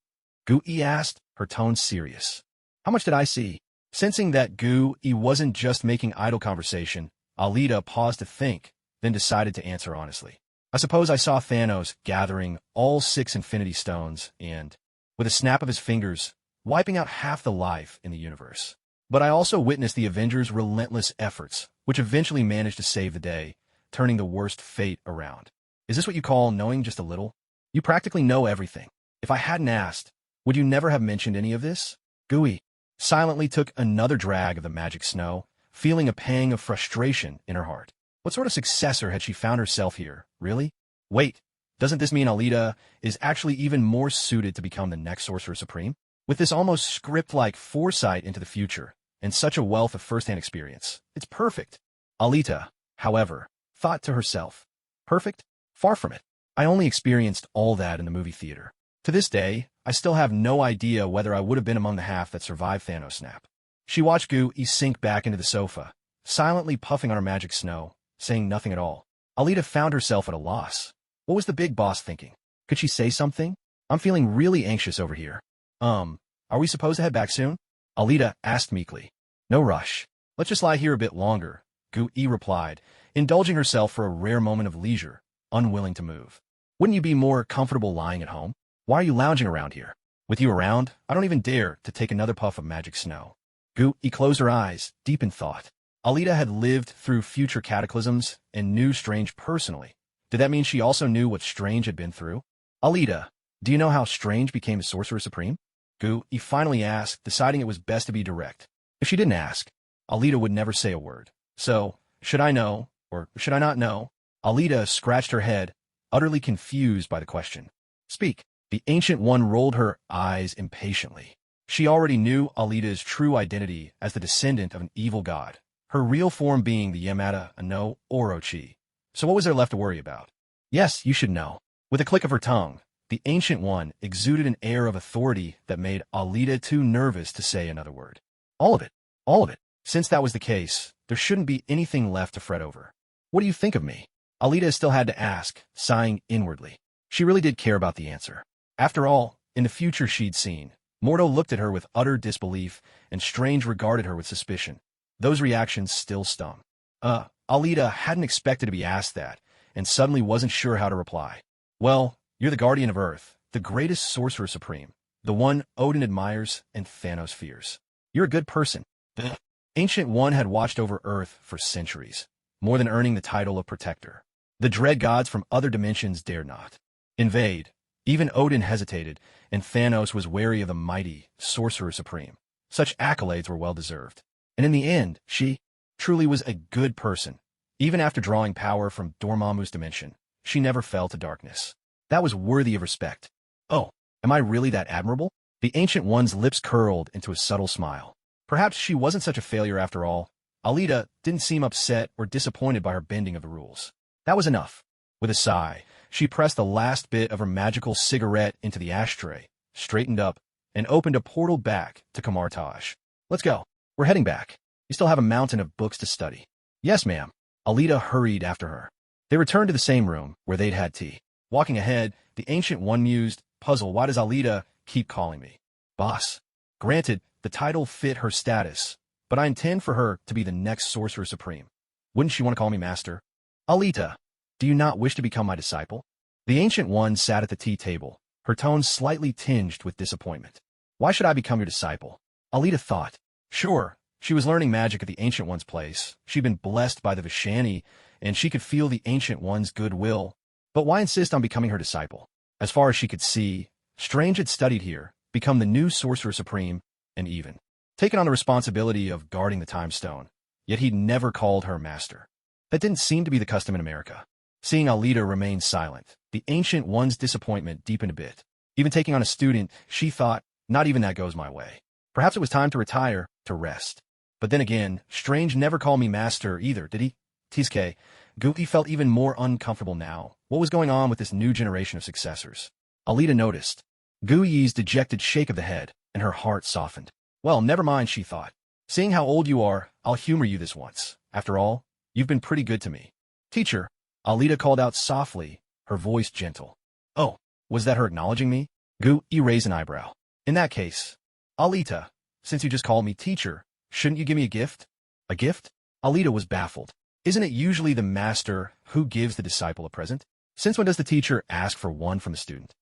Gu-E asked, her tone serious. How much did I see? Sensing that Gu-E wasn't just making idle conversation, Alita paused to think, then decided to answer honestly. I suppose I saw Thanos gathering all 6 Infinity Stones and, with a snap of his fingers, wiping out half the life in the universe. But I also witnessed the Avengers' relentless efforts, which eventually managed to save the day, turning the worst fate around. Is this what you call knowing just a little? You practically know everything. If I hadn't asked, would you never have mentioned any of this? Gu-E silently took another drag of the magic snow, feeling a pang of frustration in her heart. What sort of successor had she found herself here, really? Wait, doesn't this mean Alita is actually even more suited to become the next Sorcerer Supreme? With this almost script-like foresight into the future, and such a wealth of first-hand experience, it's perfect. Alita, however, thought to herself, perfect? Far from it. I only experienced all that in the movie theater. To this day, I still have no idea whether I would have been among the half that survived Thanos' snap. She watched Gu-E sink back into the sofa, silently puffing on her magic snow, saying nothing at all. Alita found herself at a loss. What was the big boss thinking? Could she say something? I'm feeling really anxious over here. Are we supposed to head back soon? Alita asked meekly. No rush. Let's just lie here a bit longer, Gu-E replied, indulging herself for a rare moment of leisure, unwilling to move. Wouldn't you be more comfortable lying at home? Why are you lounging around here? With you around, I don't even dare to take another puff of magic snow. Gu-E closed her eyes, deep in thought. Alita had lived through future cataclysms and knew Strange personally. Did that mean she also knew what Strange had been through? Alita, do you know how Strange became a Sorcerer Supreme? Gu-E finally asked, deciding it was best to be direct. If she didn't ask, Alita would never say a word. So, should I know, or should I not know? Alita scratched her head, utterly confused by the question. Speak. The Ancient One rolled her eyes impatiently. She already knew Alita's true identity as the descendant of an evil god, her real form being the Yamada no Orochi. So what was there left to worry about? Yes, you should know. With a click of her tongue, the Ancient One exuded an air of authority that made Alita too nervous to say another word. All of it. All of it. Since that was the case, there shouldn't be anything left to fret over. What do you think of me? Alita still had to ask, sighing inwardly. She really did care about the answer. After all, in the future she'd seen, Mordo looked at her with utter disbelief, and Strange regarded her with suspicion. Those reactions still stung. Alita hadn't expected to be asked that, and suddenly wasn't sure how to reply. Well, you're the Guardian of Earth, the greatest Sorcerer Supreme, the one Odin admires and Thanos fears. You're a good person. The Ancient One had watched over Earth for centuries, more than earning the title of Protector. The dread gods from other dimensions dared not invade. Even Odin hesitated, and Thanos was wary of the mighty Sorcerer Supreme. Such accolades were well-deserved. And in the end, she truly was a good person. Even after drawing power from Dormammu's dimension, she never fell to darkness. That was worthy of respect. Oh, am I really that admirable? The Ancient One's lips curled into a subtle smile. Perhaps she wasn't such a failure after all. Alita didn't seem upset or disappointed by her bending of the rules. That was enough. With a sigh, she pressed the last bit of her magical cigarette into the ashtray, straightened up, and opened a portal back to Kamartaj. Let's go. We're heading back. You still have a mountain of books to study. Yes, ma'am. Alita hurried after her. They returned to the same room, where they'd had tea. Walking ahead, the Ancient One mused, puzzled, why does Alita keep calling me boss? Granted, the title fit her status, but I intend for her to be the next Sorcerer Supreme. Wouldn't she want to call me master? Alita, do you not wish to become my disciple? The Ancient One sat at the tea table, her tone slightly tinged with disappointment. Why should I become your disciple? Alita thought. Sure, she was learning magic at the Ancient One's place. She'd been blessed by the Vishani, and she could feel the Ancient One's goodwill. But why insist on becoming her disciple? As far as she could see, Strange had studied here, become the new Sorcerer Supreme, and even taken on the responsibility of guarding the Time Stone. Yet he'd never called her master. That didn't seem to be the custom in America. Seeing Alita remain silent, the Ancient One's disappointment deepened a bit. Even taking on a student, she thought, not even that goes my way. Perhaps it was time to retire, to rest. But then again, Strange never called me master either, did he? Tsuke, Guti felt even more uncomfortable now. What was going on with this new generation of successors? Alita noticed. Gui's dejected shake of the head, and her heart softened. Well, never mind, she thought. Seeing how old you are, I'll humor you this once. After all, you've been pretty good to me. Teacher, Alita called out softly, her voice gentle. Oh, was that her acknowledging me? Gui raised an eyebrow. In that case, Alita, since you just called me teacher, shouldn't you give me a gift? A gift? Alita was baffled. Isn't it usually the master who gives the disciple a present? Since when does the teacher ask for one from the student?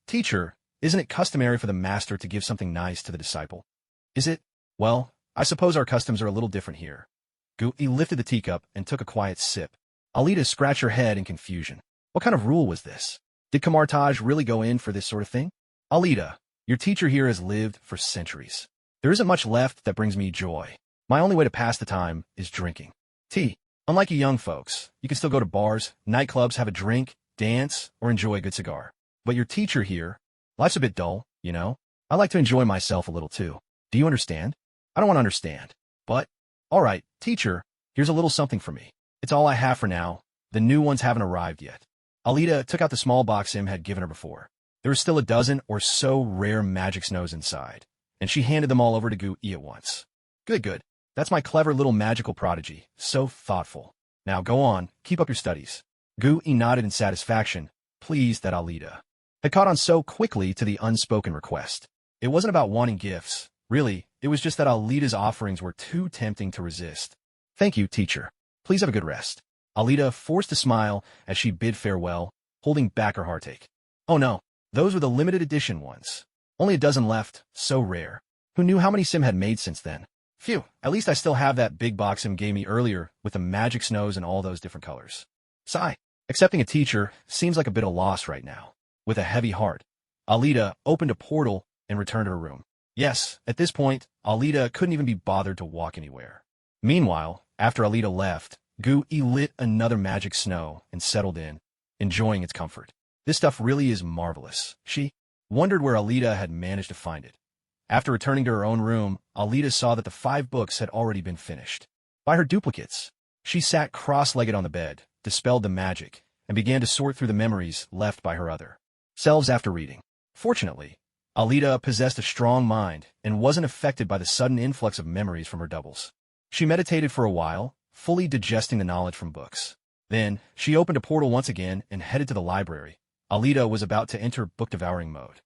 Teacher, isn't it customary for the master to give something nice to the disciple? Is it? Well, I suppose our customs are a little different here. Gui lifted the teacup and took a quiet sip. Alita scratched her head in confusion. What kind of rule was this? Did Kamartaj really go in for this sort of thing? Alita, your teacher here has lived for centuries. There isn't much left that brings me joy. My only way to pass the time is drinking. Tea. Unlike you young folks, you can still go to bars, nightclubs, have a drink, dance, or enjoy a good cigar. But your teacher here, life's a bit dull, you know? I like to enjoy myself a little too. Do you understand? I don't want to understand. But, all right, teacher, here's a little something for me. It's all I have for now. The new ones haven't arrived yet. Alita took out the small box Im had given her before. There were still a dozen or so rare magic snows inside, and she handed them all over to Gui at once. Good. That's my clever little magical prodigy. So thoughtful. Now go on, keep up your studies. Gui nodded in satisfaction, pleased that Alita had caught on so quickly to the unspoken request. It wasn't about wanting gifts. Really, it was just that Alita's offerings were too tempting to resist. Thank you, teacher. Please have a good rest. Alita forced a smile as she bid farewell, holding back her heartache. Oh no, those were the limited edition ones. Only a dozen left, so rare. Who knew how many Sim had made since then? Phew, at least I still have that big box Sim gave me earlier with the magic snows and all those different colors. Sigh. Accepting a teacher seems like a bit of loss right now. With a heavy heart, Alita opened a portal and returned to her room. Yes, at this point, Alita couldn't even be bothered to walk anywhere. Meanwhile, after Alita left, Gui lit another magic snow and settled in, enjoying its comfort. This stuff really is marvelous. She wondered where Alita had managed to find it. After returning to her own room, Alita saw that the 5 books had already been finished. By her duplicates. She sat cross-legged on the bed, dispelled the magic, and began to sort through the memories left by her other selves after reading. Fortunately, Alita possessed a strong mind and wasn't affected by the sudden influx of memories from her doubles. She meditated for a while, fully digesting the knowledge from books. Then, she opened a portal once again and headed to the library. Alita was about to enter book-devouring mode.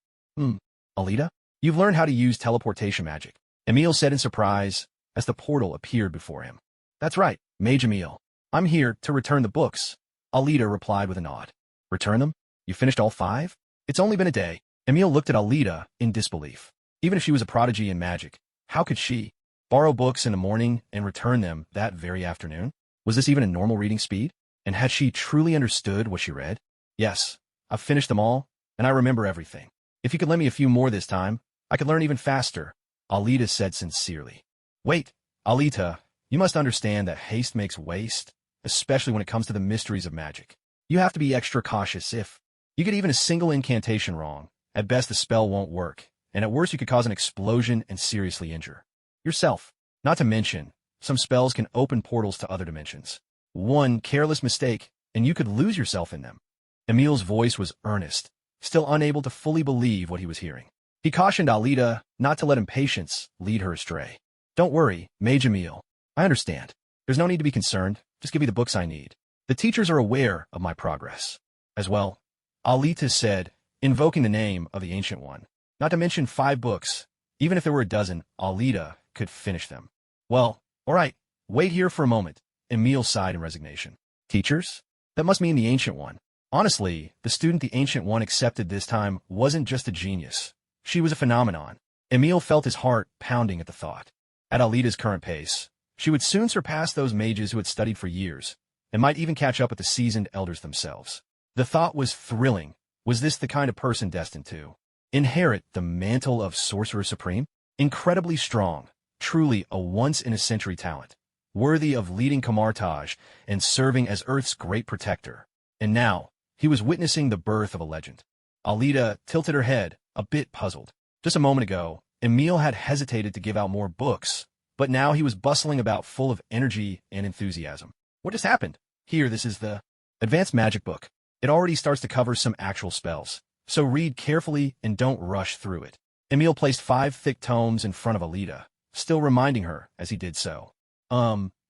Alita? You've learned how to use teleportation magic, Emil said in surprise as the portal appeared before him. That's right, Mage Emil. I'm here to return the books, Alita replied with a nod. Return them? You finished all 5? It's only been a day. Emil looked at Alita in disbelief. Even if she was a prodigy in magic, how could she borrow books in the morning and return them that very afternoon? Was this even a normal reading speed? And had she truly understood what she read? Yes, I've finished them all, and I remember everything. If you could lend me a few more this time, I could learn even faster, Alita said sincerely. Wait, Alita, you must understand that haste makes waste, especially when it comes to the mysteries of magic. You have to be extra cautious if you get even a single incantation wrong. At best, the spell won't work, and at worst, you could cause an explosion and seriously injure yourself. Not to mention, some spells can open portals to other dimensions. One careless mistake, and you could lose yourself in them. Emil's voice was earnest, still unable to fully believe what he was hearing. He cautioned Alita not to let impatience lead her astray. Don't worry, Mage Emil. I understand. There's no need to be concerned. Just give me the books I need. The teachers are aware of my progress. As well, Alita said, invoking the name of the Ancient One. Not to mention 5 books. Even if there were a dozen, Alita could finish them. Well, all right. Wait here for a moment. Emil sighed in resignation. Teachers? That must mean the Ancient One. Honestly, the student the Ancient One accepted this time wasn't just a genius. She was a phenomenon. Emil felt his heart pounding at the thought. At Alita's current pace, she would soon surpass those mages who had studied for years, and might even catch up with the seasoned elders themselves. The thought was thrilling. Was this the kind of person destined to inherit the mantle of Sorcerer Supreme? Incredibly strong, truly a once-in-a-century talent, worthy of leading Camartage and serving as Earth's great protector. And now, he was witnessing the birth of a legend. Alita tilted her head, a bit puzzled. Just a moment ago, Emil had hesitated to give out more books, but now he was bustling about full of energy and enthusiasm. What just happened? Here, this is the Advanced Magic book. It already starts to cover some actual spells, so read carefully and don't rush through it. Emil placed 5 thick tomes in front of Alita, still reminding her as he did so.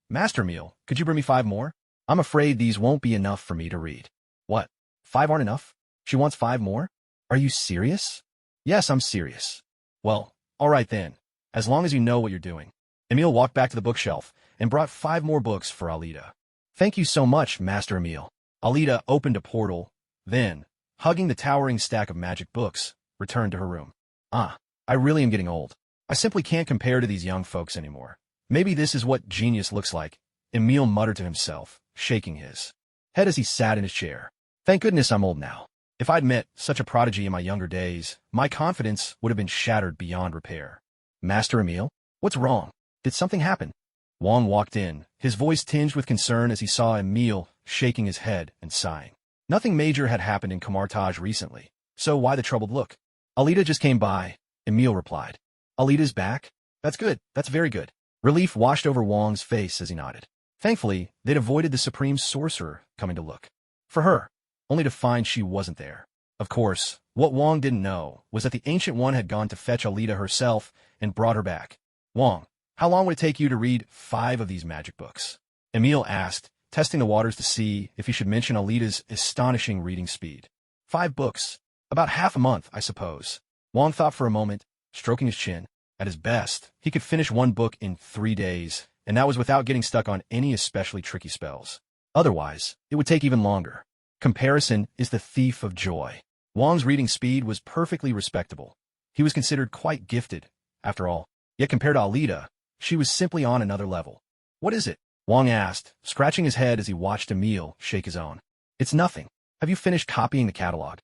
Master Emil, could you bring me 5 more? I'm afraid these won't be enough for me to read. What? 5 aren't enough? She wants 5 more? Are you serious? Yes, I'm serious. Well, all right then, as long as you know what you're doing. Emil walked back to the bookshelf and brought 5 more books for Alita. Thank you so much, Master Emil. Alita opened a portal, then, hugging the towering stack of magic books, returned to her room. I really am getting old. I simply can't compare to these young folks anymore. Maybe this is what genius looks like, Emil muttered to himself, shaking his head as he sat in his chair. Thank goodness I'm old now. If I'd met such a prodigy in my younger days, my confidence would have been shattered beyond repair. Master Emil? What's wrong? Did something happen? Wong walked in, his voice tinged with concern as he saw Emil shaking his head and sighing. Nothing major had happened in Camartage recently, so why the troubled look? Alita just came by, Emil replied. Alita's back? That's good, that's very good. Relief washed over Wong's face as he nodded. Thankfully, they'd avoided the Supreme Sorcerer coming to look for her, only to find she wasn't there. Of course, what Wong didn't know was that the Ancient One had gone to fetch Alita herself and brought her back. Wong, how long would it take you to read 5 of these magic books? Emil asked, testing the waters to see if he should mention Alita's astonishing reading speed. 5 books. About half a month, I suppose. Wong thought for a moment, stroking his chin. At his best, he could finish 1 book in 3 days, and that was without getting stuck on any especially tricky spells. Otherwise, it would take even longer. Comparison is the thief of joy. Wong's reading speed was perfectly respectable. He was considered quite gifted, after all. Yet compared to Alita, she was simply on another level. What is it? Wong asked, scratching his head as he watched Emil shake his own. It's nothing. Have you finished copying the catalog?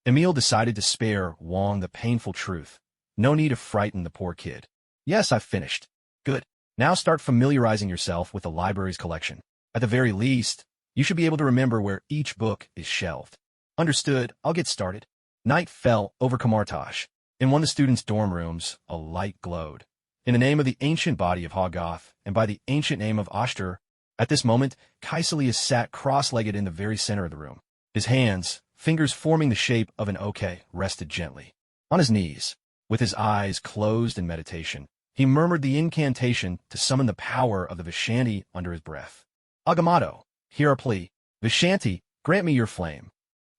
Emil decided to spare Wong the painful truth. No need to frighten the poor kid. Yes, I've finished. Good. Now start familiarizing yourself with the library's collection. At the very least, you should be able to remember where each book is shelved. Understood, I'll get started. Night fell over Camartage. In one of the students' dorm rooms, a light glowed. In the name of the ancient body of Hoggoth, and by the ancient name of Ashtur, at this moment, Caecilius sat cross-legged in the very center of the room. His hands, fingers forming the shape of an OK, rested gently. On his knees, with his eyes closed in meditation, he murmured the incantation to summon the power of the Vishanti under his breath. Agamotto, hear our plea. Vishanti, grant me your flame.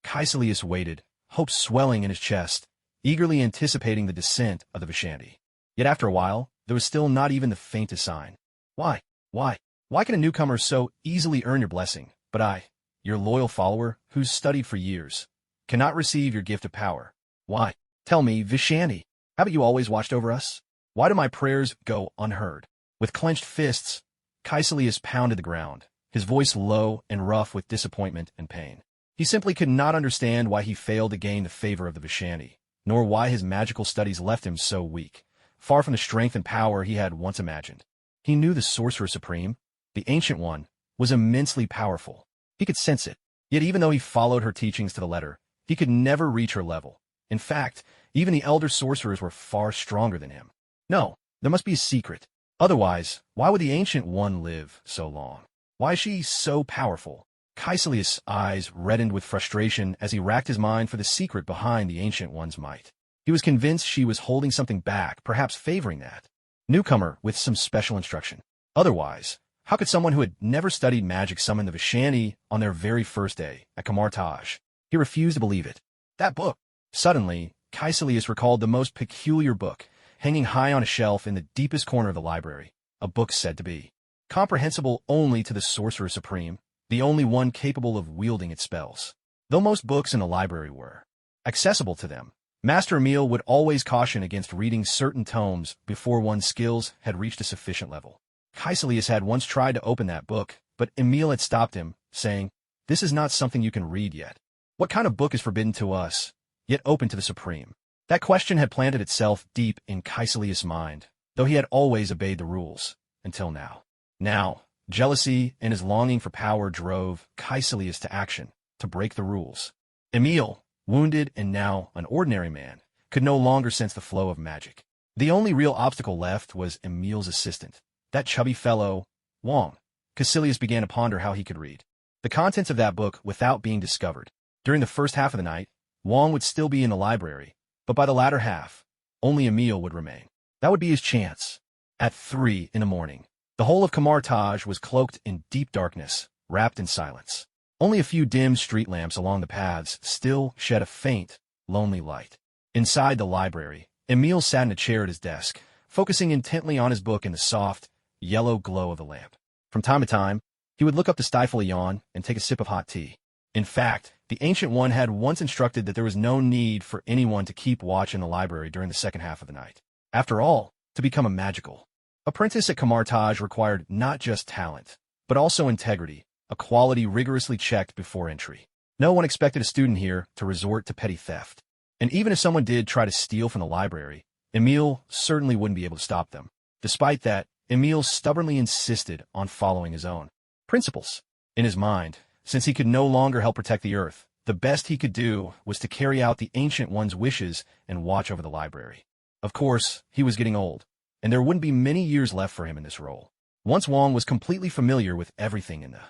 Caecilius waited, hope swelling in his chest, eagerly anticipating the descent of the Vishanti. Yet after a while, there was still not even the faintest sign. Why can a newcomer so easily earn your blessing, but I, your loyal follower, who's studied for years, cannot receive your gift of power? Why? Tell me, Vishanti, haven't you always watched over us? Why do my prayers go unheard? With clenched fists, Caecilius pounded the ground, his voice low and rough with disappointment and pain. He simply could not understand why he failed to gain the favor of the Vishanti, nor why his magical studies left him so weak, far from the strength and power he had once imagined. He knew the Sorcerer Supreme, the Ancient One, was immensely powerful. He could sense it. Yet even though he followed her teachings to the letter, he could never reach her level. In fact, even the elder sorcerers were far stronger than him. No, there must be a secret. Otherwise, why would the Ancient One live so long? Why is she so powerful? Caecilius' eyes reddened with frustration as he racked his mind for the secret behind the Ancient One's might. He was convinced she was holding something back, perhaps favoring that newcomer with some special instruction. Otherwise, how could someone who had never studied magic summon the Vishanti on their very first day at Camartage? He refused to believe it. That book! Suddenly, Caecilius recalled the most peculiar book, hanging high on a shelf in the deepest corner of the library, a book said to be comprehensible only to the Sorcerer Supreme, the only one capable of wielding its spells. Though most books in the library were accessible to them, Master Emil would always caution against reading certain tomes before one's skills had reached a sufficient level. Caecilius had once tried to open that book, but Emil had stopped him, saying, "This is not something you can read yet. What kind of book is forbidden to us, yet open to the Supreme?" That question had planted itself deep in Caecilius' mind, though he had always obeyed the rules, until now. Now, jealousy and his longing for power drove Caecilius to action, to break the rules. Emil, wounded and now an ordinary man, could no longer sense the flow of magic. The only real obstacle left was Emil's assistant, that chubby fellow, Wong. Caecilius began to ponder how he could read the contents of that book without being discovered. During the first half of the night, Wong would still be in the library, but by the latter half, only Emil would remain. That would be his chance. At 3 in the morning, the whole of Camartage was cloaked in deep darkness, wrapped in silence. Only a few dim street lamps along the paths still shed a faint, lonely light. Inside the library, Emil sat in a chair at his desk, focusing intently on his book in the soft, yellow glow of the lamp. From time to time, he would look up to stifle a yawn and take a sip of hot tea. In fact, the Ancient One had once instructed that there was no need for anyone to keep watch in the library during the second half of the night. After all, to become a magical apprentice at Camartage required not just talent, but also integrity, a quality rigorously checked before entry. No one expected a student here to resort to petty theft. And even if someone did try to steal from the library, Emil certainly wouldn't be able to stop them. Despite that, Emil stubbornly insisted on following his own principles. In his mind, since he could no longer help protect the Earth, the best he could do was to carry out the Ancient One's wishes and watch over the library. Of course, he was getting old, and there wouldn't be many years left for him in this role. Once Wong was completely familiar with everything in the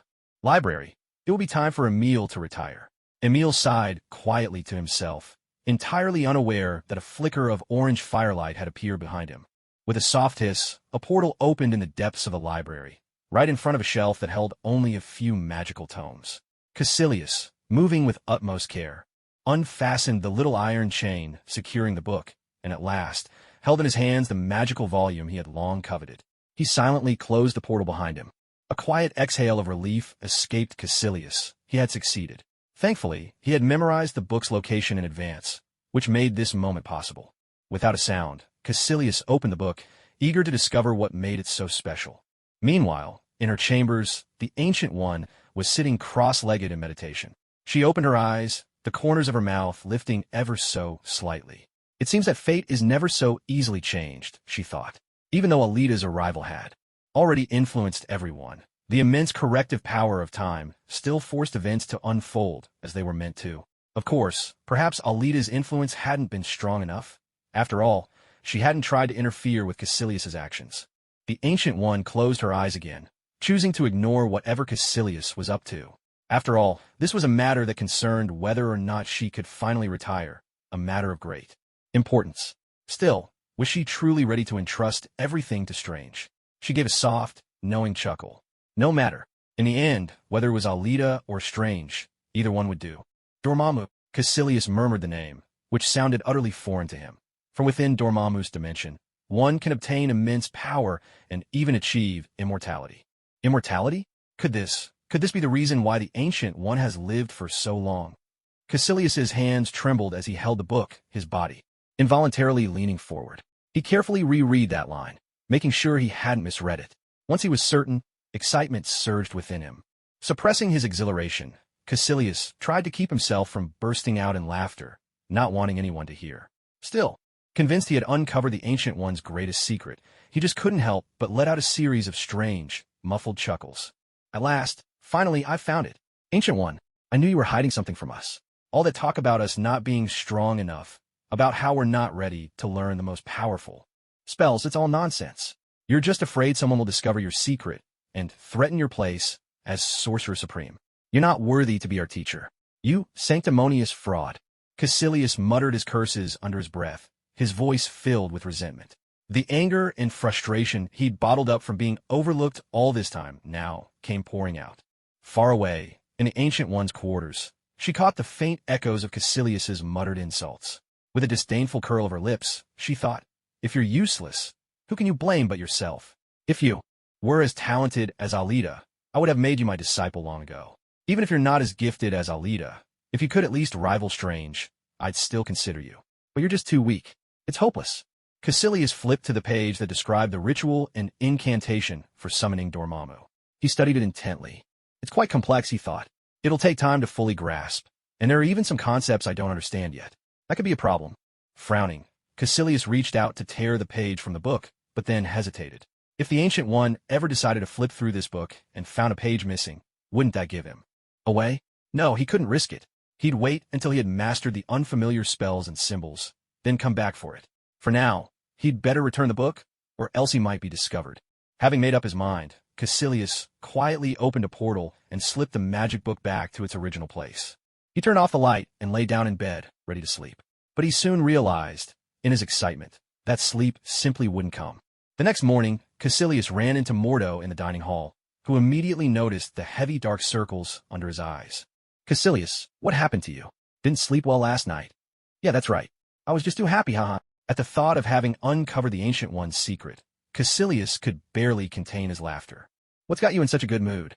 library, it would be time for Emil to retire. Emil sighed quietly to himself, entirely unaware that a flicker of orange firelight had appeared behind him. With a soft hiss, a portal opened in the depths of the library, right in front of a shelf that held only a few magical tomes. Caecilius, moving with utmost care, unfastened the little iron chain securing the book, and at last held in his hands the magical volume he had long coveted. He silently closed the portal behind him. A quiet exhale of relief escaped Caecilius. He had succeeded. Thankfully, he had memorized the book's location in advance, which made this moment possible. Without a sound, Caecilius opened the book, eager to discover what made it so special. Meanwhile, in her chambers, the Ancient One was sitting cross-legged in meditation. She opened her eyes, the corners of her mouth lifting ever so slightly. It seems that fate is never so easily changed, she thought. Even though Alita's arrival had already influenced everyone, the immense corrective power of time still forced events to unfold as they were meant to. Of course, perhaps Alita's influence hadn't been strong enough. After all, she hadn't tried to interfere with Caecilius's actions. The Ancient One closed her eyes again, choosing to ignore whatever Caecilius was up to. After all, this was a matter that concerned whether or not she could finally retire, a matter of great importance. Still, was she truly ready to entrust everything to Strange? She gave a soft, knowing chuckle. No matter. In the end, whether it was Alita or Strange, either one would do. Dormammu. Caecilius murmured the name, which sounded utterly foreign to him. From within Dormammu's dimension, one can obtain immense power and even achieve immortality. Immortality? Could this be the reason why the Ancient One has lived for so long? Caecilius's hands trembled as he held the book, his body involuntarily leaning forward. He carefully reread that line, making sure he hadn't misread it. Once he was certain, excitement surged within him. Suppressing his exhilaration, Caecilius tried to keep himself from bursting out in laughter, not wanting anyone to hear. Still, convinced he had uncovered the Ancient One's greatest secret, he just couldn't help but let out a series of strange, muffled chuckles. At last, finally, I found it. Ancient One, I knew you were hiding something from us. All that talk about us not being strong enough, about how we're not ready to learn the most powerful spells, it's all nonsense. You're just afraid someone will discover your secret and threaten your place as Sorcerer Supreme. You're not worthy to be our teacher. You sanctimonious fraud. Caecilius muttered his curses under his breath, his voice filled with resentment. The anger and frustration he'd bottled up from being overlooked all this time now came pouring out. Far away, in the Ancient One's quarters, she caught the faint echoes of Caecilius's muttered insults. With a disdainful curl of her lips, she thought, if you're useless, who can you blame but yourself? If you were as talented as Alita, I would have made you my disciple long ago. Even if you're not as gifted as Alita, If you could at least rival Strange, I'd still consider you. But you're just too weak. It's hopeless. Caecilius flipped to the page that described the ritual and incantation for summoning Dormammu. He studied it intently. It's quite complex, he thought. It'll take time to fully grasp, and there are even some concepts I don't understand yet. That could be a problem. Frowning, Caecilius reached out to tear the page from the book, but then hesitated. If the Ancient One ever decided to flip through this book and found a page missing, wouldn't that give him away? No, he couldn't risk it. He'd wait until he had mastered the unfamiliar spells and symbols, then come back for it. For now, he'd better return the book, or else he might be discovered. Having made up his mind, Caecilius quietly opened a portal and slipped the magic book back to its original place. He turned off the light and lay down in bed, ready to sleep. But he soon realized, in his excitement, that sleep simply wouldn't come. The next morning, Caecilius ran into Mordo in the dining hall, who immediately noticed the heavy dark circles under his eyes. Caecilius, what happened to you? Didn't sleep well last night? Yeah, that's right. I was just too happy, haha. At the thought of having uncovered the Ancient One's secret, Caecilius could barely contain his laughter. What's got you in such a good mood?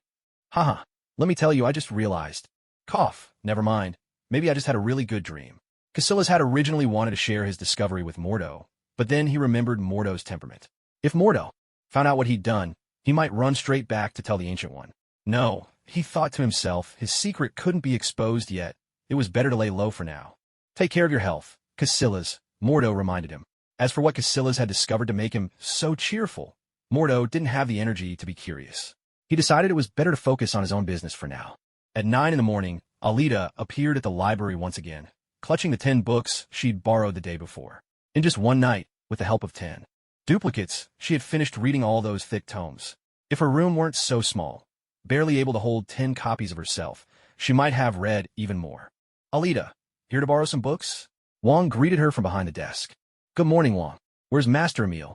Haha, let me tell you, I just realized. Cough, never mind. Maybe I just had a really good dream. Caecilius had originally wanted to share his discovery with Mordo, but then he remembered Mordo's temperament. If Mordo found out what he'd done, he might run straight back to tell the Ancient One. No, he thought to himself, his secret couldn't be exposed yet. It was better to lay low for now. Take care of your health, Caecilius, Mordo reminded him. As for what Caecilius had discovered to make him so cheerful, Mordo didn't have the energy to be curious. He decided it was better to focus on his own business for now. At 9 in the morning, Alita appeared at the library once again, clutching the 10 books she'd borrowed the day before. In just one night, with the help of 10 duplicates, she had finished reading all those thick tomes. If her room weren't so small, barely able to hold 10 copies of herself, she might have read even more. Alita, here to borrow some books? Wong greeted her from behind the desk. Good morning, Wong. Where's Master Emil?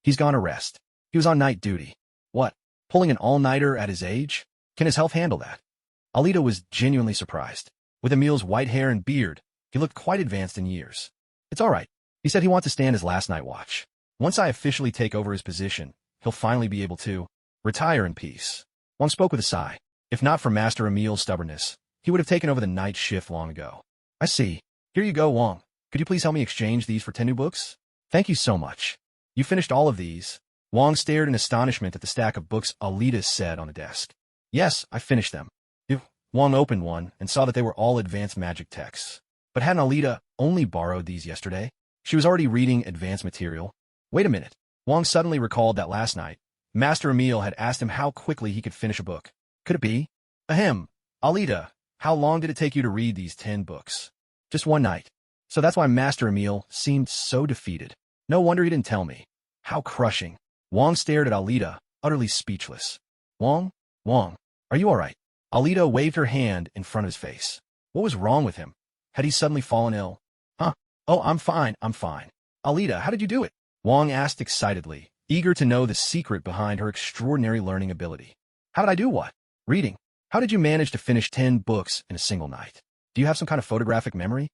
He's gone to rest. He was on night duty. What? Pulling an all-nighter at his age? Can his health handle that? Alita was genuinely surprised. With Emil's white hair and beard, he looked quite advanced in years. It's all right. He said he wants to stand his last night watch. Once I officially take over his position, he'll finally be able to retire in peace. Wong spoke with a sigh. If not for Master Emil's stubbornness, he would have taken over the night shift long ago. I see. Here you go, Wong. Could you please help me exchange these for 10 new books? Thank you so much. You finished all of these? Wong stared in astonishment at the stack of books Alita said on the desk. Yes, I finished them. Wong opened one and saw that they were all advanced magic texts. But hadn't Alita only borrowed these yesterday? She was already reading advanced material. Wait a minute. Wong suddenly recalled that last night, Master Emil had asked him how quickly he could finish a book. Could it be? Ahem. Alita, how long did it take you to read these 10 books? Just one night. So that's why Master Emil seemed so defeated. No wonder he didn't tell me. How crushing. Wong stared at Alita, utterly speechless. Wong, are you all right? Alita waved her hand in front of his face. What was wrong with him? Had he suddenly fallen ill? Huh? Oh, I'm fine. Alita, how did you do it? Wong asked excitedly, eager to know the secret behind her extraordinary learning ability. How did I do what? Reading. How did you manage to finish 10 books in a single night? Do you have some kind of photographic memory?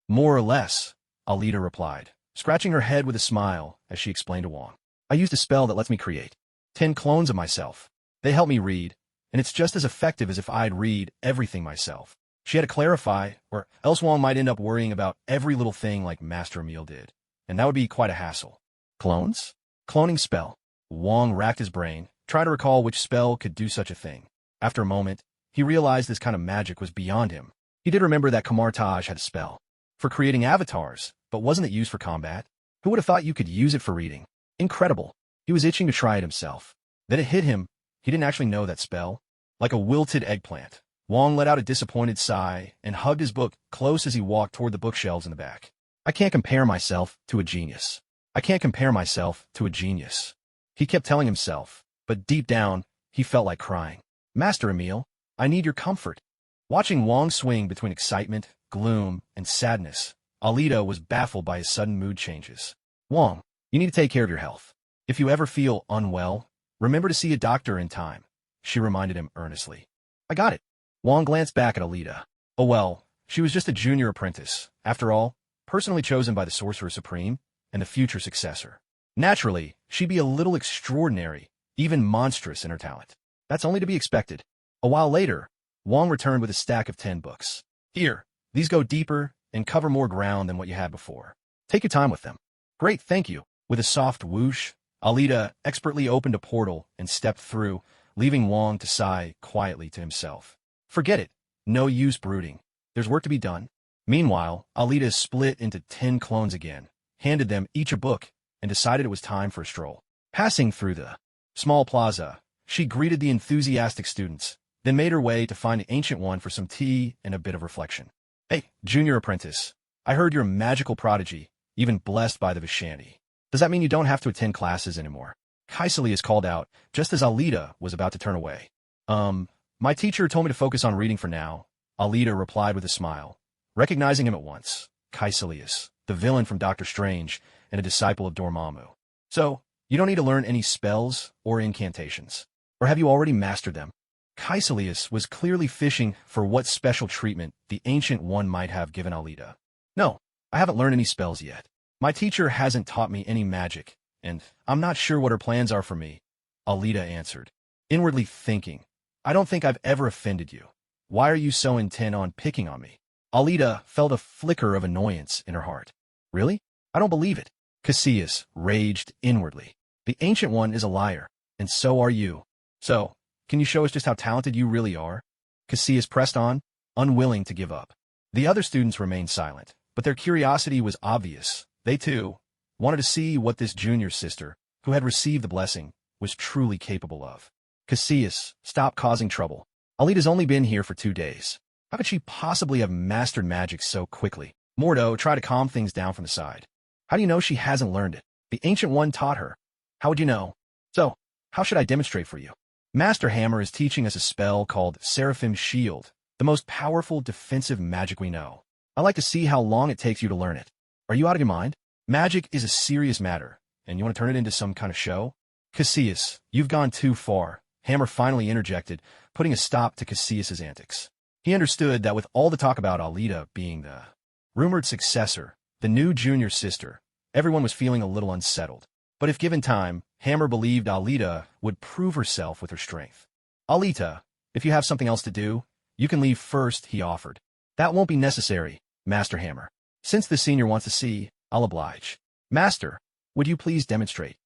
More or less, Alita replied, scratching her head with a smile as she explained to Wong. I used a spell that lets me create 10 clones of myself. They help me read, and it's just as effective as if I'd read everything myself. She had to clarify, or else Wong might end up worrying about every little thing like Master Emil did, and that would be quite a hassle. Clones? Cloning spell. Wong racked his brain, trying to recall which spell could do such a thing. After a moment, he realized this kind of magic was beyond him. He did remember that Kamartaj had a spell for creating avatars, but wasn't it used for combat? Who would have thought you could use it for reading? Incredible. He was itching to try it himself. Then it hit him. He didn't actually know that spell. Like a wilted eggplant, Wong let out a disappointed sigh and hugged his book close as he walked toward the bookshelves in the back. I can't compare myself to a genius. I can't compare myself to a genius. He kept telling himself, but deep down, he felt like crying. Master Emil, I need your comfort. Watching Wong swing between excitement, gloom, and sadness, Alita was baffled by his sudden mood changes. Wong, you need to take care of your health. If you ever feel unwell, remember to see a doctor in time, she reminded him earnestly. I got it. Wong glanced back at Alita. Oh well, she was just a junior apprentice, after all, personally chosen by the Sorcerer Supreme and the future successor. Naturally, she'd be a little extraordinary, even monstrous in her talent. That's only to be expected. A while later, Wong returned with a stack of 10 books. Here, These go deeper and cover more ground than what you had before. Take your time with them. Great, thank you. With a soft whoosh, Alita expertly opened a portal and stepped through, leaving Wong to sigh quietly to himself. Forget it. No use brooding. There's work to be done. Meanwhile, Alita split into 10 clones again, handed them each a book, and decided it was time for a stroll. Passing through the small plaza, she greeted the enthusiastic students, then made her way to find the Ancient One for some tea and a bit of reflection. Hey, junior apprentice, I heard you're a magical prodigy, even blessed by the Vishanti. Does that mean you don't have to attend classes anymore? Caecilius called out, just as Alita was about to turn away. My teacher told me to focus on reading for now, Alita replied with a smile. Recognizing him at once, Caecilius, the villain from Doctor Strange and a disciple of Dormammu. So, you don't need to learn any spells or incantations. Or have you already mastered them? Caecilius was clearly fishing for what special treatment the Ancient One might have given Alita. No, I haven't learned any spells yet. My teacher hasn't taught me any magic, and I'm not sure what her plans are for me, Alita answered, inwardly thinking, I don't think I've ever offended you. Why are you so intent on picking on me? Alita felt a flicker of annoyance in her heart. Really? I don't believe it. Caecilius raged inwardly. The Ancient One is a liar, and so are you. So, can you show us just how talented you really are? Caecilius pressed on, unwilling to give up. The other students remained silent, but their curiosity was obvious. They, too, wanted to see what this junior sister, who had received the blessing, was truly capable of. Caecilius, stop causing trouble. Alita's only been here for 2 days. How could she possibly have mastered magic so quickly? Mordo tried to calm things down from the side. How do you know she hasn't learned it? The Ancient One taught her. How would you know? So, how should I demonstrate for you? Master Hammer is teaching us a spell called Seraphim's Shield, the most powerful defensive magic we know. I'd like to see how long it takes you to learn it. Are you out of your mind? Magic is a serious matter, and you want to turn it into some kind of show? Caecilius, you've gone too far, Hammer finally interjected, putting a stop to Caecilius's antics. He understood that with all the talk about Alita being the rumored successor, the new junior sister, everyone was feeling a little unsettled. But if given time, Hammer believed Alita would prove herself with her strength. Alita, if you have something else to do, you can leave first, he offered. That won't be necessary, Master Hammer. Since the senior wants to see, I'll oblige. Master, would you please demonstrate?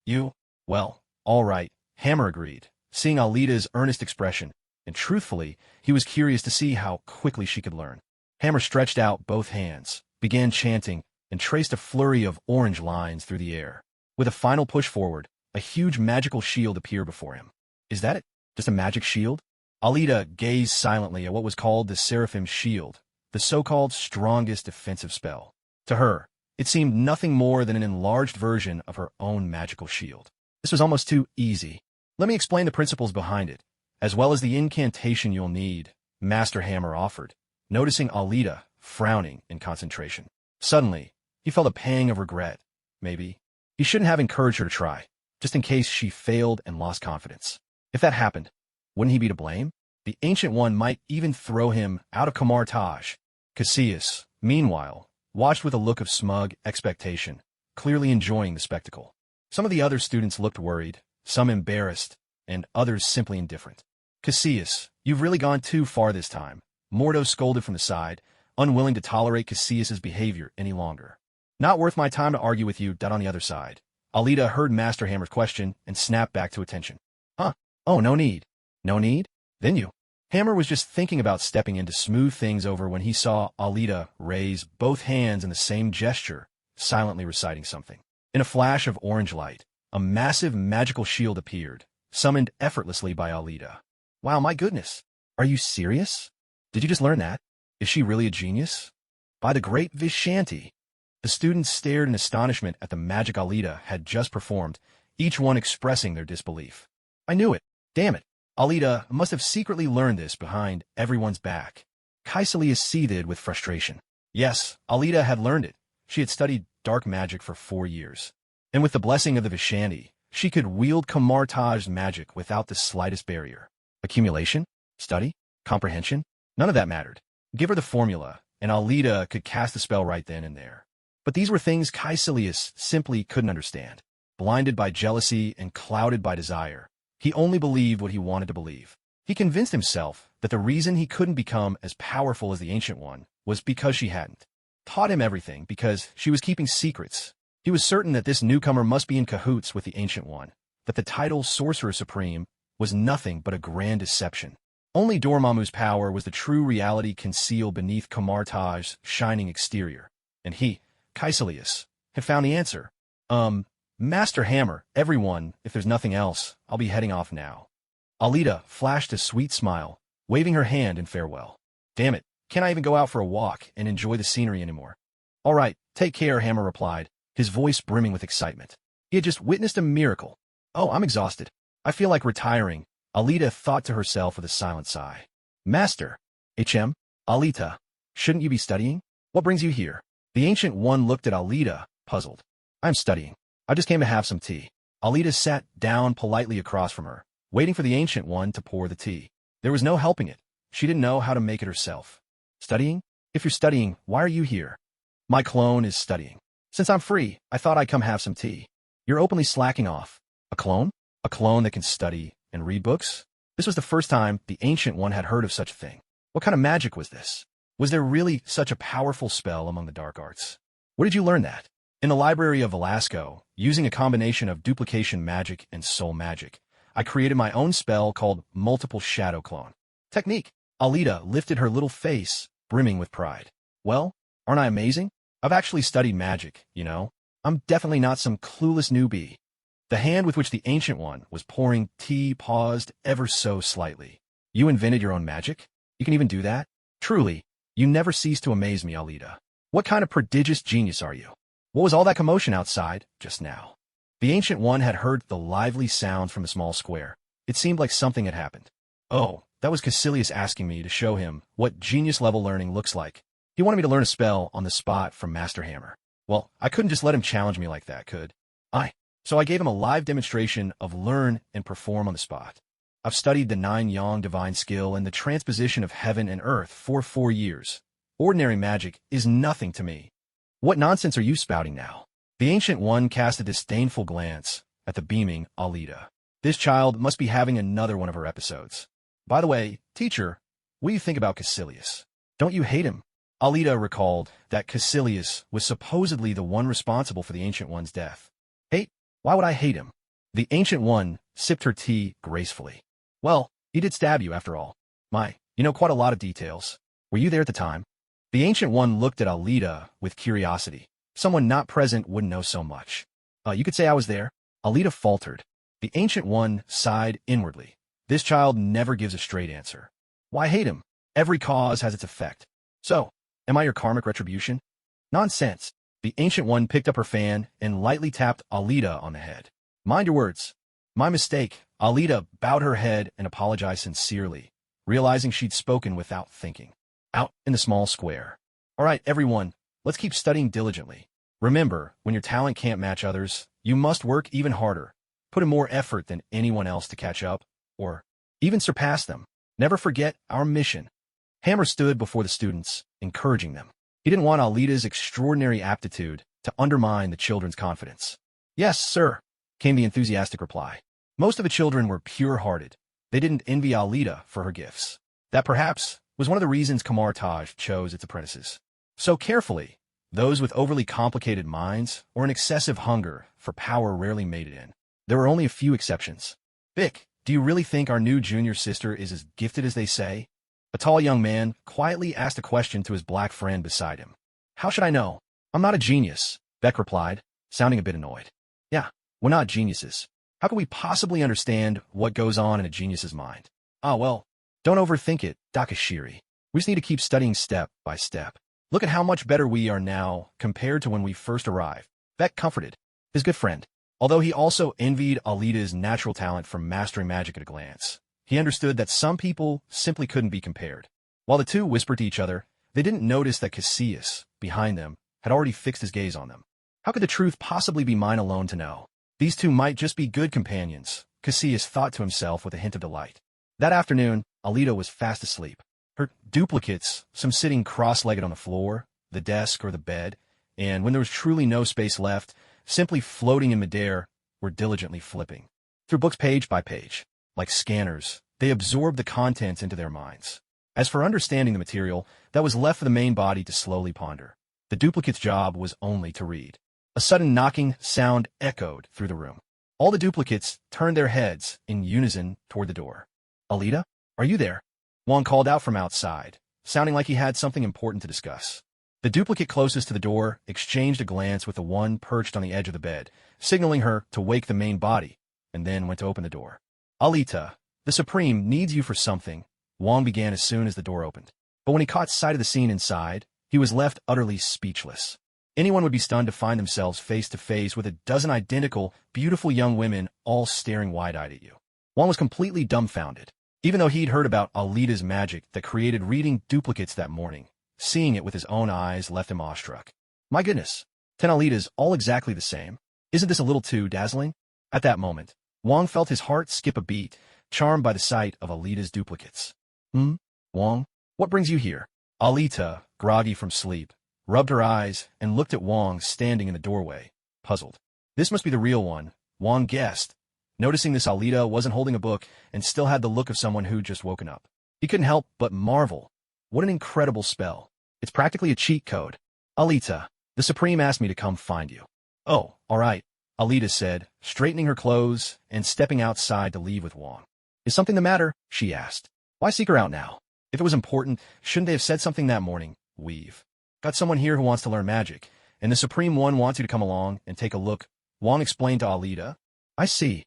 You? Well, all right, Hammer agreed, seeing Alita's earnest expression, and truthfully, he was curious to see how quickly she could learn. Hammer stretched out both hands, began chanting, and traced a flurry of orange lines through the air. With a final push forward, a huge magical shield appeared before him. Is that it? Just a magic shield? Alita gazed silently at what was called the Seraphim's Shield, the so-called strongest defensive spell. To her, it seemed nothing more than an enlarged version of her own magical shield. This was almost too easy. Let me explain the principles behind it, as well as the incantation you'll need, Master Hammer offered, noticing Alita frowning in concentration. Suddenly, he felt a pang of regret. Maybe he shouldn't have encouraged her to try, just in case she failed and lost confidence. If that happened, wouldn't he be to blame? The Ancient One might even throw him out of Kamar Taj. Caecilius, meanwhile, watched with a look of smug expectation, clearly enjoying the spectacle. Some of the other students looked worried, some embarrassed, and others simply indifferent. Caecilius, you've really gone too far this time, Mordo scolded from the side, unwilling to tolerate Caecilius's behavior any longer. Not worth my time to argue with you, on the other side. Alita heard Master Hammer's question and snapped back to attention. Huh? Oh, no need. No need? Then you. Hammer was just thinking about stepping in to smooth things over when he saw Alita raise both hands in the same gesture, silently reciting something. In a flash of orange light, a massive magical shield appeared, summoned effortlessly by Alita. Wow, my goodness. Are you serious? Did you just learn that? Is she really a genius? By the great Vishanti. The students stared in astonishment at the magic Alita had just performed, each one expressing their disbelief. I knew it. Damn it. Alita must have secretly learned this behind everyone's back. Caecilius seethed with frustration. Yes, Alita had learned it. She had studied dark magic for 4 years. And with the blessing of the Vishanti, she could wield Kamar Taj's magic without the slightest barrier. Accumulation? Study? Comprehension? None of that mattered. Give her the formula, and Alita could cast the spell right then and there. But these were things Caecilius simply couldn't understand. Blinded by jealousy and clouded by desire, he only believed what he wanted to believe. He convinced himself that the reason he couldn't become as powerful as the Ancient One was because she hadn't taught him everything, because she was keeping secrets. He was certain that this newcomer must be in cahoots with the Ancient One, that the title Sorcerer Supreme was nothing but a grand deception. Only Dormammu's power was the true reality concealed beneath Kamartaj's shining exterior. And he, Caecilius, had found the answer. Master Hammer, everyone, if there's nothing else, I'll be heading off now. Alita flashed a sweet smile, waving her hand in farewell. Damn it, can't I even go out for a walk and enjoy the scenery anymore? All right, take care, Hammer replied, his voice brimming with excitement. He had just witnessed a miracle. Oh, I'm exhausted. I feel like retiring, Alita thought to herself with a silent sigh. Master, Alita, shouldn't you be studying? What brings you here? The Ancient One looked at Alita, puzzled. I'm studying. I just came to have some tea. Alita sat down politely across from her, waiting for the Ancient One to pour the tea. There was no helping it. She didn't know how to make it herself. Studying? If you're studying, why are you here? My clone is studying. Since I'm free, I thought I'd come have some tea. You're openly slacking off. A clone? A clone that can study and read books? This was the first time the Ancient One had heard of such a thing. What kind of magic was this? Was there really such a powerful spell among the dark arts? Where did you learn that? In the library of Velasco, using a combination of duplication magic and soul magic, I created my own spell called Multiple Shadow Clone. Technique. Alita lifted her little face, brimming with pride. Well, aren't I amazing? I've actually studied magic, you know. I'm definitely not some clueless newbie. The hand with which the Ancient One was pouring tea paused ever so slightly. You invented your own magic? You can even do that? Truly, you never cease to amaze me, Alita. What kind of prodigious genius are you? What was all that commotion outside just now? The Ancient One had heard the lively sound from the small square. It seemed like something had happened. Oh, that was Caecilius asking me to show him what genius-level learning looks like. He wanted me to learn a spell on the spot from Master Hammer. Well, I couldn't just let him challenge me like that, could I? So I gave him a live demonstration of learn and perform on the spot. I've studied the 9 Yang divine skill and the transposition of heaven and earth for 4 years. Ordinary magic is nothing to me. What nonsense are you spouting now? The Ancient One cast a disdainful glance at the beaming Alita. This child must be having another one of her episodes. By the way, teacher, what do you think about Caecilius? Don't you hate him? Alita recalled that Caecilius was supposedly the one responsible for the Ancient One's death. Hate? Why would I hate him? The Ancient One sipped her tea gracefully. Well, he did stab you after all. Quite a lot of details. Were you there at the time? The Ancient One looked at Alita with curiosity. Someone not present wouldn't know so much. You could say I was there. Alita faltered. The Ancient One sighed inwardly. This child never gives a straight answer. Why hate him? Every cause has its effect. So, am I your karmic retribution? Nonsense. The Ancient One picked up her fan and lightly tapped Alita on the head. Mind your words. My mistake. Alita bowed her head and apologized sincerely, realizing she'd spoken without thinking. Out in the small square. All right, everyone, let's keep studying diligently. Remember, when your talent can't match others, you must work even harder. Put in more effort than anyone else to catch up, or even surpass them. Never forget our mission. Hammer stood before the students, encouraging them. He didn't want Alita's extraordinary aptitude to undermine the children's confidence. Yes, sir, came the enthusiastic reply. Most of the children were pure-hearted. They didn't envy Alita for her gifts. That perhaps was one of the reasons Kamartaj chose its apprentices so carefully. Those with overly complicated minds or an excessive hunger for power rarely made it in. There were only a few exceptions. Vic, do you really think our new junior sister is as gifted as they say? A tall young man quietly asked a question to his black friend beside him. How should I know? I'm not a genius, Beck replied, sounding a bit annoyed. Yeah, we're not geniuses. How can we possibly understand what goes on in a genius's mind? Well, don't overthink it, Dakashiri. We just need to keep studying step by step. Look at how much better we are now compared to when we first arrived. Beck comforted his good friend. Although he also envied Alita's natural talent for mastering magic at a glance, he understood that some people simply couldn't be compared. While the two whispered to each other, they didn't notice that Caecilius, behind them, had already fixed his gaze on them. How could the truth possibly be mine alone to know? These two might just be good companions, Caecilius thought to himself with a hint of delight. That afternoon, Alita was fast asleep. Her duplicates, some sitting cross-legged on the floor, the desk, or the bed, and when there was truly no space left, simply floating in midair, were diligently flipping through books page by page. Like scanners, they absorbed the contents into their minds. As for understanding the material, that was left for the main body to slowly ponder. The duplicate's job was only to read. A sudden knocking sound echoed through the room. All the duplicates turned their heads in unison toward the door. "Alita, are you there?" Wong called out from outside, sounding like he had something important to discuss. The duplicate closest to the door exchanged a glance with the one perched on the edge of the bed, signaling her to wake the main body, and then went to open the door. "Alita, the Supreme needs you for something," Wong began as soon as the door opened. But when he caught sight of the scene inside, he was left utterly speechless. Anyone would be stunned to find themselves face to face with a dozen identical, beautiful young women all staring wide-eyed at you. Wong was completely dumbfounded. Even though he'd heard about Alita's magic that created reading duplicates that morning, seeing it with his own eyes left him awestruck. My goodness, 10 Alitas all exactly the same. Isn't this a little too dazzling? At that moment, Wong felt his heart skip a beat, charmed by the sight of Alita's duplicates. Wong, what brings you here?" Alita, groggy from sleep, rubbed her eyes and looked at Wong standing in the doorway, puzzled. This must be the real one, Wong guessed, noticing this Alita wasn't holding a book and still had the look of someone who'd just woken up. He couldn't help but marvel. What an incredible spell. It's practically a cheat code. "Alita, the Supreme asked me to come find you." "Oh, all right," Alita said, straightening her clothes and stepping outside to leave with Wong. "Is something the matter?" she asked. "Why seek her out now? If it was important, shouldn't they have said something that morning? We've got someone here who wants to learn magic, and the Supreme One wants you to come along and take a look," Wong explained to Alita. "I see,"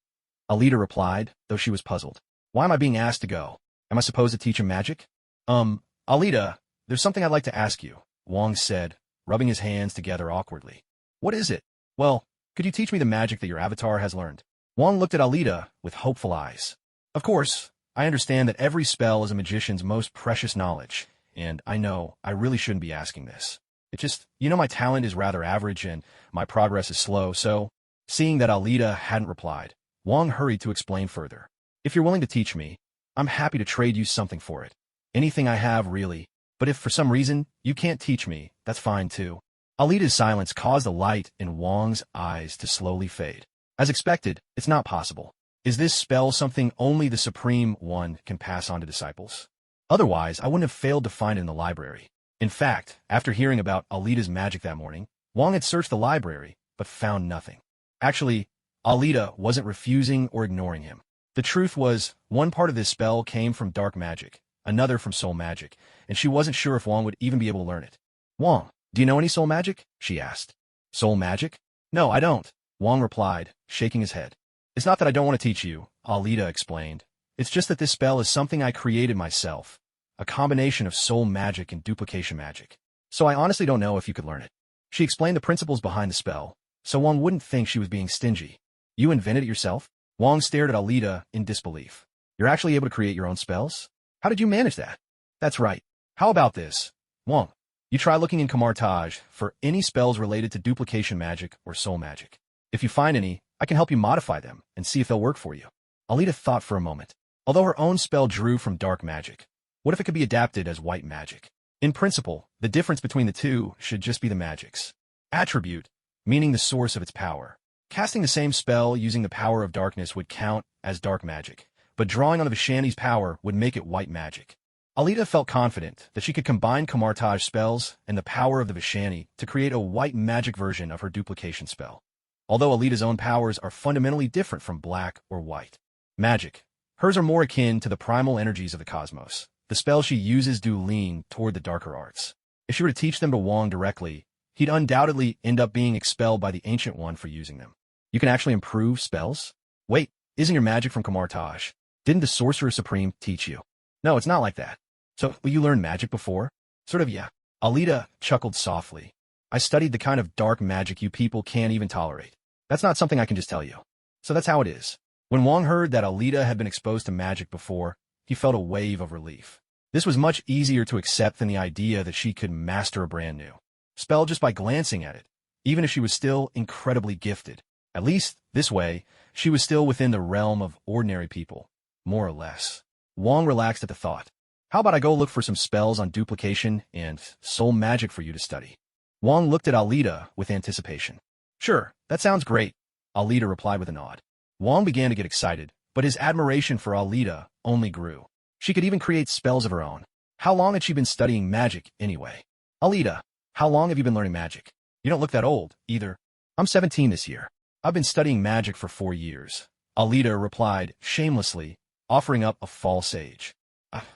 Alita replied, though she was puzzled. "Why am I being asked to go? Am I supposed to teach him magic?" Alita, there's something I'd like to ask you," Wong said, rubbing his hands together awkwardly. "What is it?" "Well, could you teach me the magic that your avatar has learned?" Wong looked at Alita with hopeful eyes. "Of course, I understand that every spell is a magician's most precious knowledge, and I know I really shouldn't be asking this. It's just, my talent is rather average and my progress is slow, so..." Seeing that Alita hadn't replied, Wong hurried to explain further. "If you're willing to teach me, I'm happy to trade you something for it. Anything I have, really. But if for some reason you can't teach me, that's fine too." Alita's silence caused the light in Wong's eyes to slowly fade. As expected, it's not possible. Is this spell something only the Supreme One can pass on to disciples? Otherwise, I wouldn't have failed to find it in the library. In fact, after hearing about Alita's magic that morning, Wong had searched the library, but found nothing. Actually, Alita wasn't refusing or ignoring him. The truth was, one part of this spell came from dark magic, another from soul magic, and she wasn't sure if Wong would even be able to learn it. "Wong, do you know any soul magic?" she asked. "Soul magic? No, I don't," Wong replied, shaking his head. "It's not that I don't want to teach you," Alita explained. "It's just that this spell is something I created myself, a combination of soul magic and duplication magic. So I honestly don't know if you could learn it." She explained the principles behind the spell, so Wong wouldn't think she was being stingy. "You invented it yourself?" Wong stared at Alita in disbelief. "You're actually able to create your own spells? How did you manage that?" "That's right. How about this, Wong? You try looking in Kamartaj for any spells related to duplication magic or soul magic. If you find any, I can help you modify them and see if they'll work for you." Alita thought for a moment. Although her own spell drew from dark magic, what if it could be adapted as white magic? In principle, the difference between the two should just be the magic's attribute, meaning the source of its power. Casting the same spell using the power of darkness would count as dark magic, but drawing on the Vishani's power would make it white magic. Alita felt confident that she could combine Kamartaj spells and the power of the Vishani to create a white magic version of her duplication spell. Although Alita's own powers are fundamentally different from black or white magic, hers are more akin to the primal energies of the cosmos. The spells she uses do lean toward the darker arts. If she were to teach them to Wong directly, he'd undoubtedly end up being expelled by the Ancient One for using them. "You can actually improve spells? Wait, isn't your magic from Kamartaj? Didn't the Sorcerer Supreme teach you?" "No, it's not like that." "So, you learned magic before?" "Sort of, yeah." Alita chuckled softly. "I studied the kind of dark magic you people can't even tolerate. That's not something I can just tell you. So that's how it is." When Wong heard that Alita had been exposed to magic before, he felt a wave of relief. This was much easier to accept than the idea that she could master a brand new spell just by glancing at it, even if she was still incredibly gifted. At least, this way, she was still within the realm of ordinary people, more or less. Wong relaxed at the thought. "How about I go look for some spells on duplication and soul magic for you to study?" Wong looked at Alita with anticipation. "Sure, that sounds great," Alita replied with a nod. Wong began to get excited, but his admiration for Alita only grew. She could even create spells of her own. How long had she been studying magic, anyway? Alita, how long have you been learning magic? You don't look that old, either. I'm 17 this year. I've been studying magic for 4 years. Alita replied, shamelessly, offering up a false age.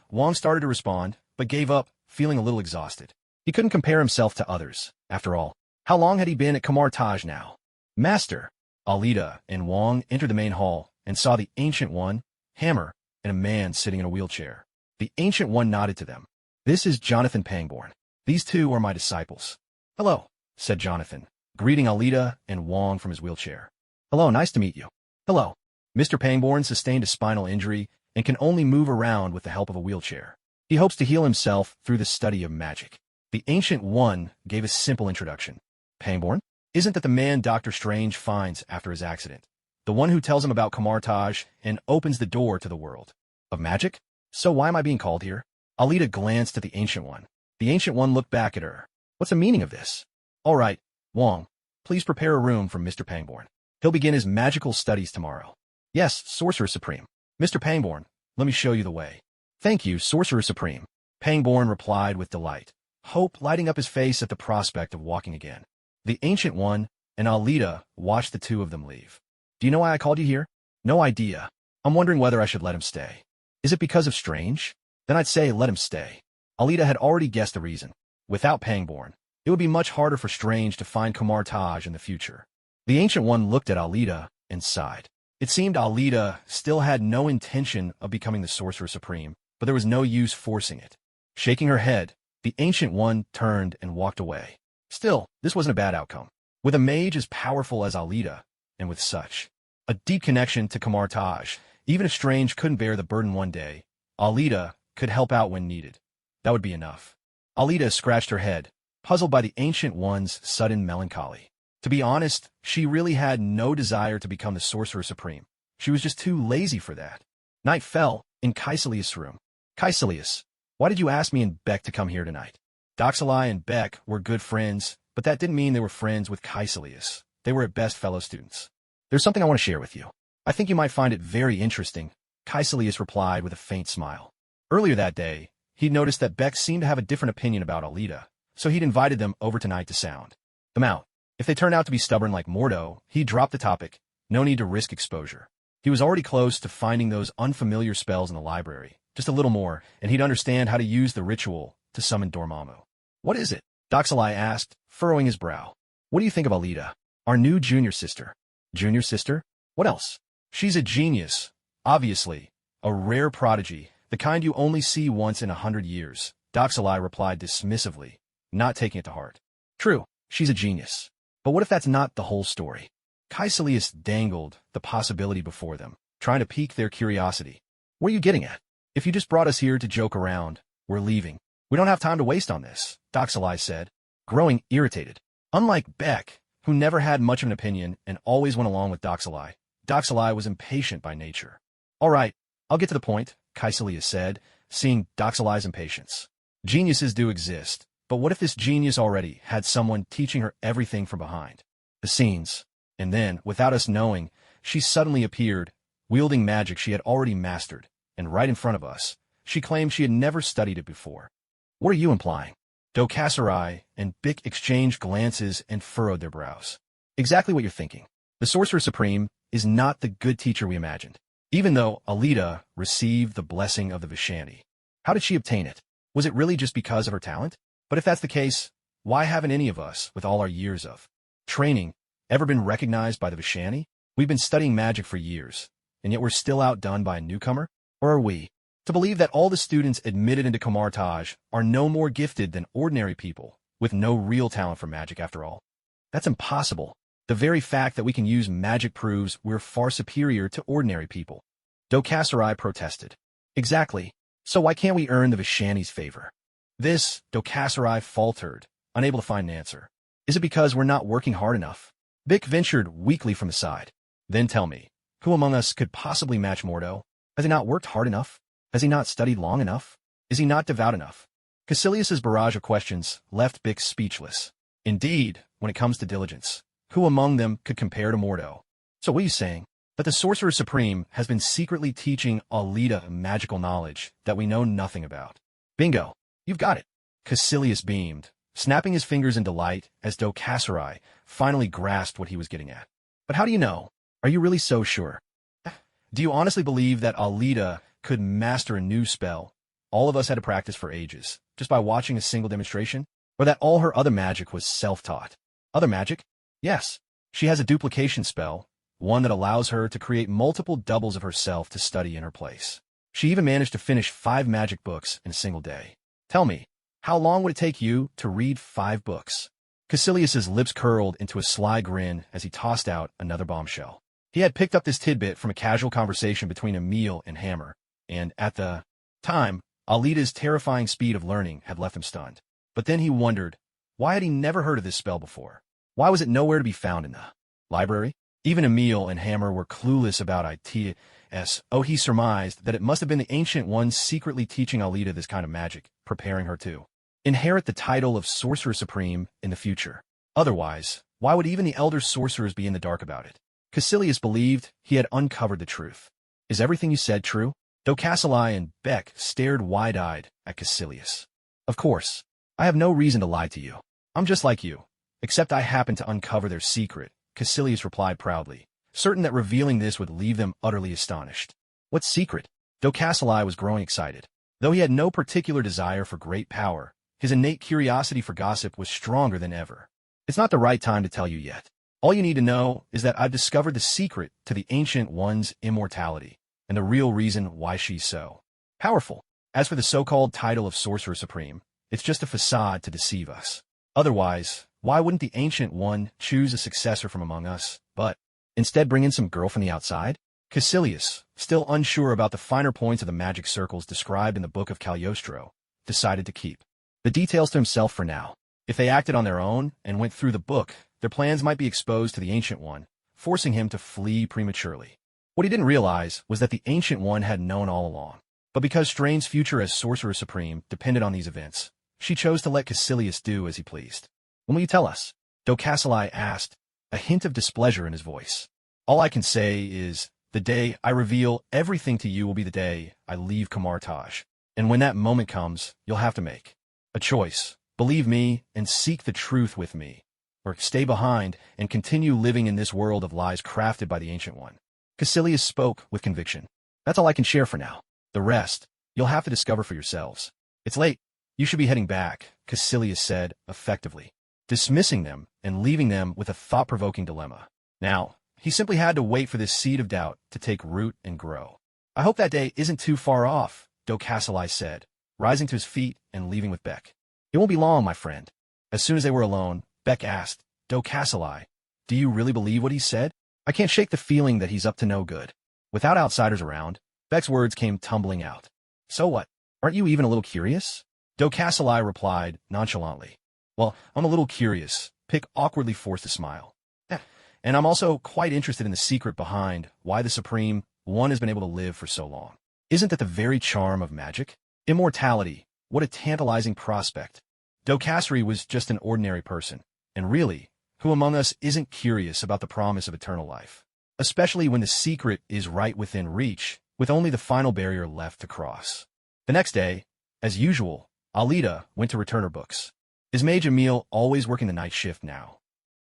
Wong started to respond, but gave up, feeling a little exhausted. He couldn't compare himself to others, after all. How long had he been at Kamar Taj now? Master! Alita and Wong entered the main hall and saw the Ancient One, Hammer, and a man sitting in a wheelchair. The Ancient One nodded to them. This is Jonathan Pangborn. These two are my disciples. Hello, said Jonathan, greeting Alita and Wong from his wheelchair. Hello, nice to meet you. Hello. Mr. Pangborn sustained a spinal injury and can only move around with the help of a wheelchair. He hopes to heal himself through the study of magic. The Ancient One gave a simple introduction. Pangborn? Isn't that the man Dr. Strange finds after his accident? The one who tells him about Kamar Taj and opens the door to the world of magic? So why am I being called here? Alita glanced at the Ancient One. The Ancient One looked back at her. What's the meaning of this? All right, Wong, please prepare a room for Mr. Pangborn. He'll begin his magical studies tomorrow. Yes, Sorcerer Supreme. Mr. Pangborn, let me show you the way. Thank you, Sorcerer Supreme. Pangborn replied with delight, hope lighting up his face at the prospect of walking again. The Ancient One and Alita watched the two of them leave. Do you know why I called you here? No idea. I'm wondering whether I should let him stay. Is it because of Strange? Then I'd say let him stay. Alita had already guessed the reason. Without Pangborn, it would be much harder for Strange to find Kamar Taj in the future. The Ancient One looked at Alita and sighed. It seemed Alita still had no intention of becoming the Sorcerer Supreme, but there was no use forcing it. Shaking her head, the Ancient One turned and walked away. Still, this wasn't a bad outcome. With a mage as powerful as Alita, and with such a deep connection to Kamar Taj, even if Strange couldn't bear the burden one day, Alita could help out when needed. That would be enough. Alita scratched her head, puzzled by the Ancient One's sudden melancholy. To be honest, she really had no desire to become the Sorcerer Supreme. She was just too lazy for that. Night fell in Caecilius' room. Caecilius, why did you ask me and Beck to come here tonight? Doxalai and Beck were good friends, but that didn't mean they were friends with Caecilius. They were at best fellow students. There's something I want to share with you. I think you might find it very interesting, Caecilius replied with a faint smile. Earlier that day, he'd noticed that Beck seemed to have a different opinion about Alita, so he'd invited them over tonight to sound them out. If they turned out to be stubborn like Mordo, he'd drop the topic. No need to risk exposure. He was already close to finding those unfamiliar spells in the library. Just a little more, and he'd understand how to use the ritual to summon Dormammu. What is it? Doxalai asked, furrowing his brow. What do you think of Alita? Our new junior sister. Junior sister? What else? She's a genius, obviously. A rare prodigy, the kind you only see once in 100 years. Doxalai replied dismissively, not taking it to heart. True, she's a genius. But what if that's not the whole story? Caecilius dangled the possibility before them, trying to pique their curiosity. What are you getting at? If you just brought us here to joke around, we're leaving. We don't have time to waste on this, Doxalai said, growing irritated. Unlike Beck, who never had much of an opinion and always went along with Doxalai, Doxalai was impatient by nature. All right, I'll get to the point, Caecilius said, seeing Doxalai's impatience. Geniuses do exist, but what if this genius already had someone teaching her everything from behind the scenes? And then, without us knowing, she suddenly appeared, wielding magic she had already mastered, and right in front of us, she claimed she had never studied it before. What are you implying? Dokasserai and Bick exchanged glances and furrowed their brows. Exactly what you're thinking. The Sorcerer Supreme is not the good teacher we imagined, even though Alita received the blessing of the Vishani. How did she obtain it? Was it really just because of her talent? But if that's the case, why haven't any of us, with all our years of training, ever been recognized by the Vishani? We've been studying magic for years, and yet we're still outdone by a newcomer? Or are we to believe that all the students admitted into Kamar Taj are no more gifted than ordinary people, with no real talent for magic after all? That's impossible. The very fact that we can use magic proves we're far superior to ordinary people. Dokasserai protested. Exactly. So why can't we earn the Vishani's favor? This, Dokasserai faltered, unable to find an answer. Is it because we're not working hard enough? Bick ventured weakly from the side. Then tell me, who among us could possibly match Mordo? Has he not worked hard enough? Has he not studied long enough? Is he not devout enough? Caecilius's barrage of questions left Bick speechless. Indeed, when it comes to diligence, who among them could compare to Mordo? So what are you saying? But the Sorcerer Supreme has been secretly teaching Alita magical knowledge that we know nothing about. Bingo! You've got it. Caecilius beamed, snapping his fingers in delight as Dokasari finally grasped what he was getting at. But how do you know? Are you really so sure? Do you honestly believe that Alita could master a new spell all of us had to practice for ages, just by watching a single demonstration? Or that all her other magic was self-taught? Other magic? Yes. She has a duplication spell, one that allows her to create multiple doubles of herself to study in her place. She even managed to finish 5 magic books in a single day. Tell me, how long would it take you to read 5 books? Caecilius's lips curled into a sly grin as he tossed out another bombshell. He had picked up this tidbit from a casual conversation between Emil and Hammer, and at the time, Alita's terrifying speed of learning had left him stunned. But then he wondered, why had he never heard of this spell before? Why was it nowhere to be found in the library? Even Emil and Hammer were clueless about ITS. Oh, he surmised that it must have been the Ancient Ones secretly teaching Alita this kind of magic, preparing her to inherit the title of Sorcerer Supreme in the future. Otherwise, why would even the Elder Sorcerers be in the dark about it? Caecilius believed he had uncovered the truth. Is everything you said true? Dokasari and Beck stared wide-eyed at Caecilius. Of course. I have no reason to lie to you. I'm just like you. Except I happened to uncover their secret, Caecilius replied proudly, certain that revealing this would leave them utterly astonished. What secret? Dokasari was growing excited. Though he had no particular desire for great power, his innate curiosity for gossip was stronger than ever. It's not the right time to tell you yet. All you need to know is that I've discovered the secret to the Ancient One's immortality, and the real reason why she's so powerful. As for the so-called title of Sorcerer Supreme, it's just a facade to deceive us. Otherwise, why wouldn't the Ancient One choose a successor from among us, but instead bring in some girl from the outside? Caecilius, still unsure about the finer points of the magic circles described in the Book of Cagliostro, decided to keep the details to himself for now. If they acted on their own and went through the book, their plans might be exposed to the Ancient One, forcing him to flee prematurely. What he didn't realize was that the Ancient One had known all along. But because Strain's future as Sorcerer Supreme depended on these events, she chose to let Caecilius do as he pleased. When will you tell us? Dokasari asked, a hint of displeasure in his voice. All I can say is, the day I reveal everything to you will be the day I leave Camartage. And when that moment comes, you'll have to make a choice. Believe me and seek the truth with me, or stay behind and continue living in this world of lies crafted by the Ancient One. Caecilius spoke with conviction. That's all I can share for now. The rest, you'll have to discover for yourselves. It's late. You should be heading back, Caecilius said, effectively, dismissing them and leaving them with a thought-provoking dilemma. Now, he simply had to wait for this seed of doubt to take root and grow. I hope that day isn't too far off, Dokasari said, rising to his feet and leaving with Beck. It won't be long, my friend. As soon as they were alone, Beck asked, Dokasari, do you really believe what he said? I can't shake the feeling that he's up to no good. Without outsiders around, Beck's words came tumbling out. So what? Aren't you even a little curious? Dokasari replied nonchalantly. Well, I'm a little curious. Pick awkwardly forced a smile. And I'm also quite interested in the secret behind why the Supreme One has been able to live for so long. Isn't that the very charm of magic? Immortality. What a tantalizing prospect. Dokasari was just an ordinary person. And really, who among us isn't curious about the promise of eternal life? Especially when the secret is right within reach, with only the final barrier left to cross. The next day, as usual, Alita went to return her books. Is Mage Emil always working the night shift now?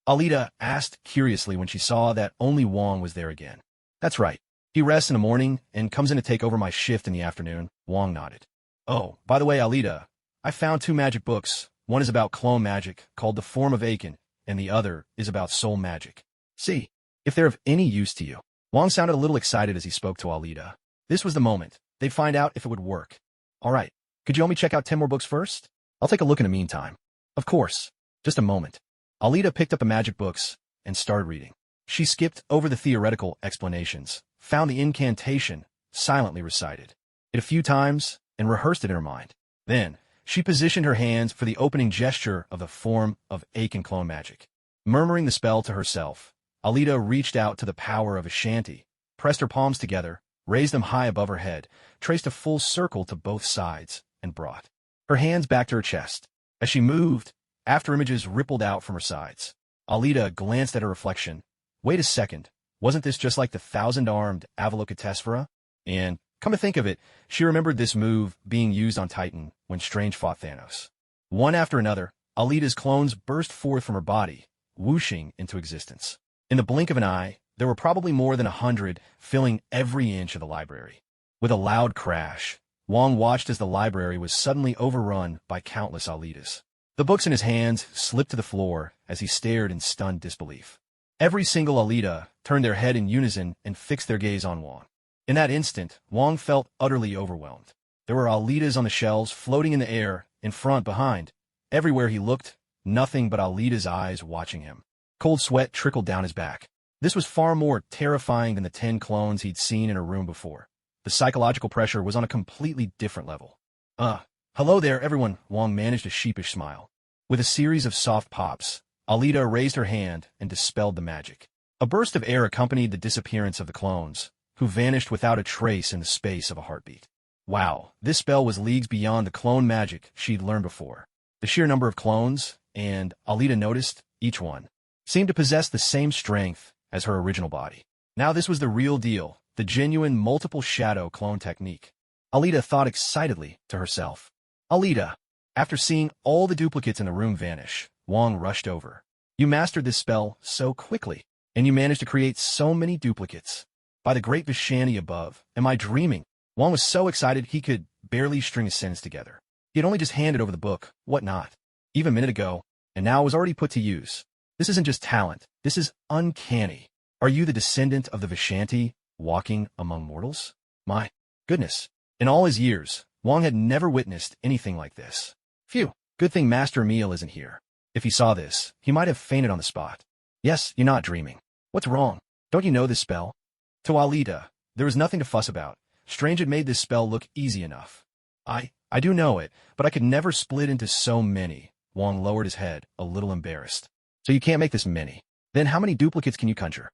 Alita asked curiously when she saw that only Wong was there again. That's right. He rests in the morning and comes in to take over my shift in the afternoon, Wong nodded. Oh, by the way, Alita, I found 2 magic books. One is about clone magic, called The Form of Aiken, and the other is about soul magic. See if they're of any use to you. Wong sounded a little excited as he spoke to Alita. This was the moment. They'd find out if it would work. All right. Could you help me check out 10 more books first? I'll take a look in the meantime. Of course. Just a moment. Alita picked up the magic books and started reading. She skipped over the theoretical explanations, found the incantation, silently recited it a few times, and rehearsed it in her mind. Then, she positioned her hands for the opening gesture of the Form of Aiken clone magic. Murmuring the spell to herself, Alita reached out to the power of Ashanti, pressed her palms together, raised them high above her head, traced a full circle to both sides, and brought her hands back to her chest. As she moved, afterimages rippled out from her sides. Alita glanced at her reflection. Wait a second. Wasn't this just like the thousand-armed Avalokitesphera? And, come to think of it, she remembered this move being used on Titan when Strange fought Thanos. One after another, Alita's clones burst forth from her body, whooshing into existence. In the blink of an eye, there were probably more than 100, filling every inch of the library. With a loud crash, Wong watched as the library was suddenly overrun by countless Alitas. The books in his hands slipped to the floor as he stared in stunned disbelief. Every single Alita turned their head in unison and fixed their gaze on Wong. In that instant, Wong felt utterly overwhelmed. There were Alitas on the shelves, floating in the air, in front, behind. Everywhere he looked, nothing but Alita's eyes watching him. Cold sweat trickled down his back. This was far more terrifying than the 10 clones he'd seen in her room before. The psychological pressure was on a completely different level. Hello there, everyone, Wong managed a sheepish smile. With a series of soft pops, Alita raised her hand and dispelled the magic. A burst of air accompanied the disappearance of the clones, who vanished without a trace in the space of a heartbeat. Wow, this spell was leagues beyond the clone magic she'd learned before. The sheer number of clones, and Alita noticed, each one, seemed to possess the same strength as her original body. Now this was the real deal, the genuine multiple shadow clone technique. Alita thought excitedly to herself. Alita! After seeing all the duplicates in the room vanish, Wong rushed over. You mastered this spell so quickly, and you managed to create so many duplicates. By the great Vishani above, am I dreaming? Wong was so excited he could barely string a sentence together. He had only just handed over the book, what not, even a minute ago, and now it was already put to use. This isn't just talent, this is uncanny. Are you the descendant of the Vishanti, walking among mortals? My goodness. In all his years, Wong had never witnessed anything like this. Phew, good thing Master Emil isn't here. If he saw this, he might have fainted on the spot. Yes, you're not dreaming. What's wrong? Don't you know this spell? To Alita, there was nothing to fuss about. Strange had made this spell look easy enough. I do know it, but I could never split into so many. Wong lowered his head, a little embarrassed. So you can't make this many. Then how many duplicates can you conjure?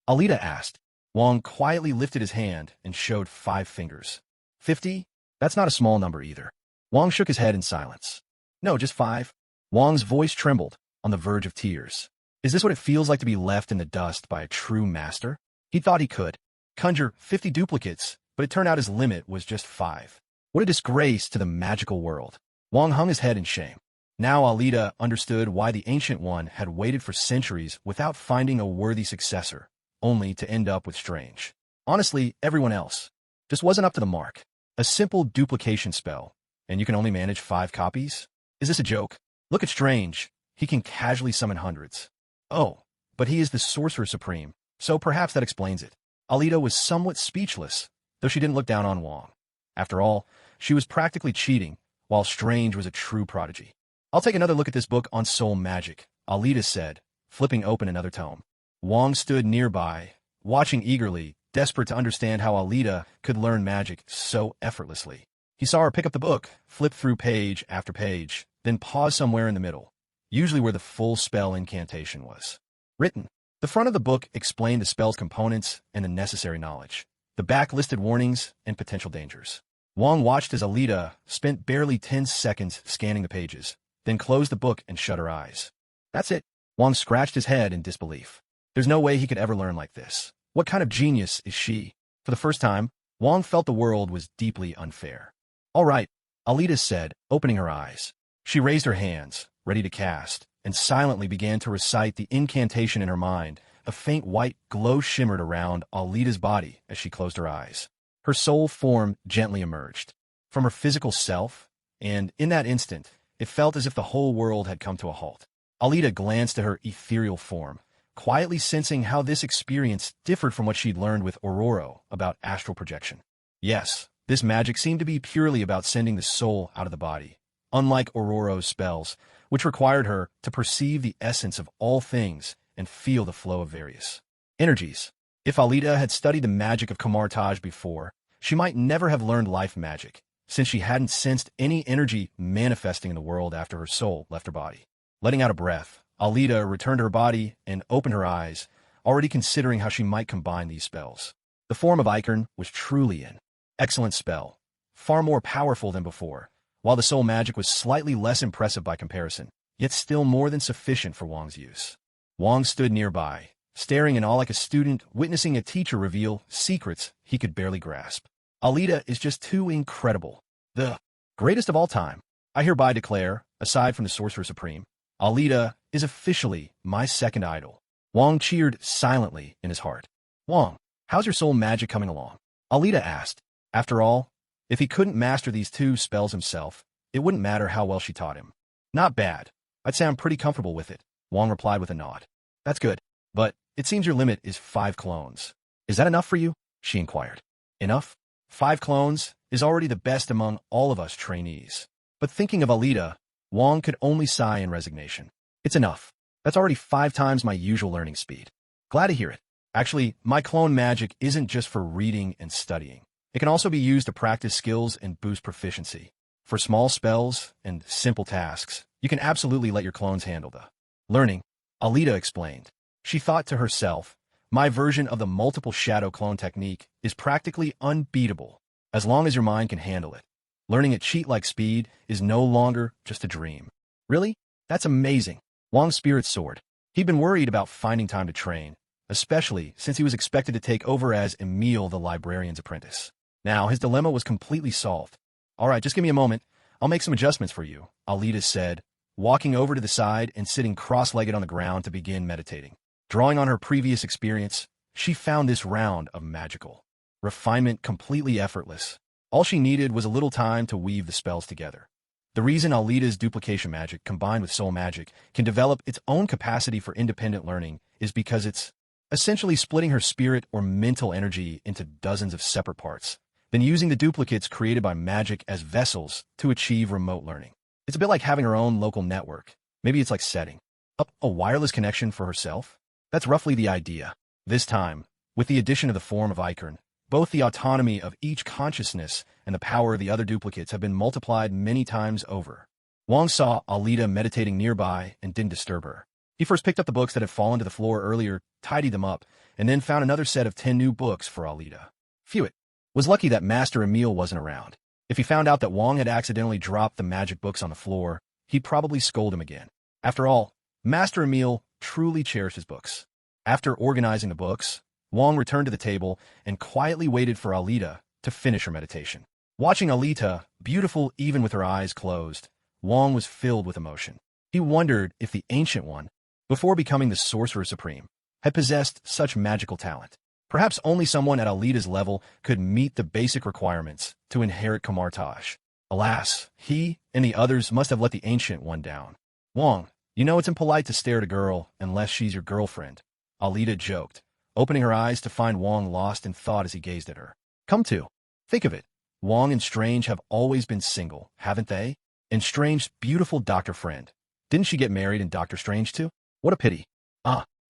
Alita asked. Wong quietly lifted his hand and showed 5 fingers. 50? That's not a small number either. Wong shook his head in silence. No, just 5. Wong's voice trembled, on the verge of tears. Is this what it feels like to be left in the dust by a true master? He thought he could conjure 50 duplicates, but it turned out his limit was just 5. What a disgrace to the magical world. Wong hung his head in shame. Now Alita understood why the Ancient One had waited for centuries without finding a worthy successor, only to end up with Strange. Honestly, everyone else just wasn't up to the mark. A simple duplication spell, and you can only manage 5 copies? Is this a joke? Look at Strange. He can casually summon hundreds. Oh, but he is the Sorcerer Supreme, so perhaps that explains it. Alita was somewhat speechless, though she didn't look down on Wong. After all, she was practically cheating, while Strange was a true prodigy. I'll take another look at this book on soul magic, Alita said, flipping open another tome. Wong stood nearby, watching eagerly, desperate to understand how Alita could learn magic so effortlessly. He saw her pick up the book, flip through page after page, then pause somewhere in the middle, usually where the full spell incantation was written. The front of the book explained the spell's components and the necessary knowledge. The back listed warnings and potential dangers. Wong watched as Alita spent barely 10 seconds scanning the pages, then closed the book and shut her eyes. That's it. Wong scratched his head in disbelief. There's no way he could ever learn like this. What kind of genius is she? For the first time, Wong felt the world was deeply unfair. All right, Alita said, opening her eyes. She raised her hands, ready to cast, and silently began to recite the incantation in her mind. A faint white glow shimmered around Alita's body as she closed her eyes. Her soul form gently emerged from her physical self, and in that instant, it felt as if the whole world had come to a halt. Alita glanced at her ethereal form, quietly sensing how this experience differed from what she'd learned with Aurora about astral projection. Yes, this magic seemed to be purely about sending the soul out of the body, unlike Aurora's spells, which required her to perceive the essence of all things and feel the flow of various energies. If Alita had studied the magic of Kamartaj before, she might never have learned life magic, since she hadn't sensed any energy manifesting in the world after her soul left her body. Letting out a breath, Alita returned to her body and opened her eyes, already considering how she might combine these spells. The form of Icon was truly an excellent spell, far more powerful than before, while the soul magic was slightly less impressive by comparison, yet still more than sufficient for Wong's use. Wong stood nearby, staring in awe like a student witnessing a teacher reveal secrets he could barely grasp. Alita is just too incredible. The greatest of all time. I hereby declare, aside from the Sorcerer Supreme, Alita is officially my second idol. Wong cheered silently in his heart. Wong, how's your soul magic coming along? Alita asked. After all, if he couldn't master these two spells himself, it wouldn't matter how well she taught him. Not bad. I'd say I'm pretty comfortable with it, Wong replied with a nod. That's good. But it seems your limit is 5 clones. Is that enough for you? She inquired. Enough? 5 clones is already the best among all of us trainees. But thinking of Alita, Wong could only sigh in resignation. It's enough. That's already 5 times my usual learning speed. Glad to hear it. Actually, my clone magic isn't just for reading and studying. It can also be used to practice skills and boost proficiency. For small spells and simple tasks, you can absolutely let your clones handle the learning, Alita explained. She thought to herself, my version of the multiple shadow clone technique is practically unbeatable, as long as your mind can handle it. Learning at cheat-like speed is no longer just a dream. Really? That's amazing. Wong's spirits soared. He'd been worried about finding time to train, especially since he was expected to take over as Emile the librarian's apprentice. Now, his dilemma was completely solved. All right, just give me a moment. I'll make some adjustments for you, Alita said, walking over to the side and sitting cross-legged on the ground to begin meditating. Drawing on her previous experience, she found this round of magical refinement completely effortless. All she needed was a little time to weave the spells together. The reason Alita's duplication magic combined with soul magic can develop its own capacity for independent learning is because it's essentially splitting her spirit or mental energy into dozens of separate parts, then using the duplicates created by magic as vessels to achieve remote learning. It's a bit like having her own local network. Maybe it's like setting up a wireless connection for herself. That's roughly the idea. This time, with the addition of the form of Icon, both the autonomy of each consciousness and the power of the other duplicates have been multiplied many times over. Wong saw Alita meditating nearby and didn't disturb her. He first picked up the books that had fallen to the floor earlier, tidied them up, and then found another set of 10 new books for Alita. Phew, it was lucky that Master Emile wasn't around. If he found out that Wong had accidentally dropped the magic books on the floor, he'd probably scold him again. After all, Master Emile truly cherished his books. After organizing the books, Wong returned to the table and quietly waited for Alita to finish her meditation. Watching Alita, beautiful even with her eyes closed, Wong was filled with emotion. He wondered if the Ancient One, before becoming the Sorcerer Supreme, had possessed such magical talent. Perhaps only someone at Alita's level could meet the basic requirements to inherit Camartage. Alas, he and the others must have let the Ancient One down. Wong, you know it's impolite to stare at a girl unless she's your girlfriend, Alita joked, opening her eyes to find Wong lost in thought as he gazed at her. Come to think of it, Wong and Strange have always been single, haven't they? And Strange's beautiful doctor friend. Didn't she get married in Doctor Strange too? What a pity.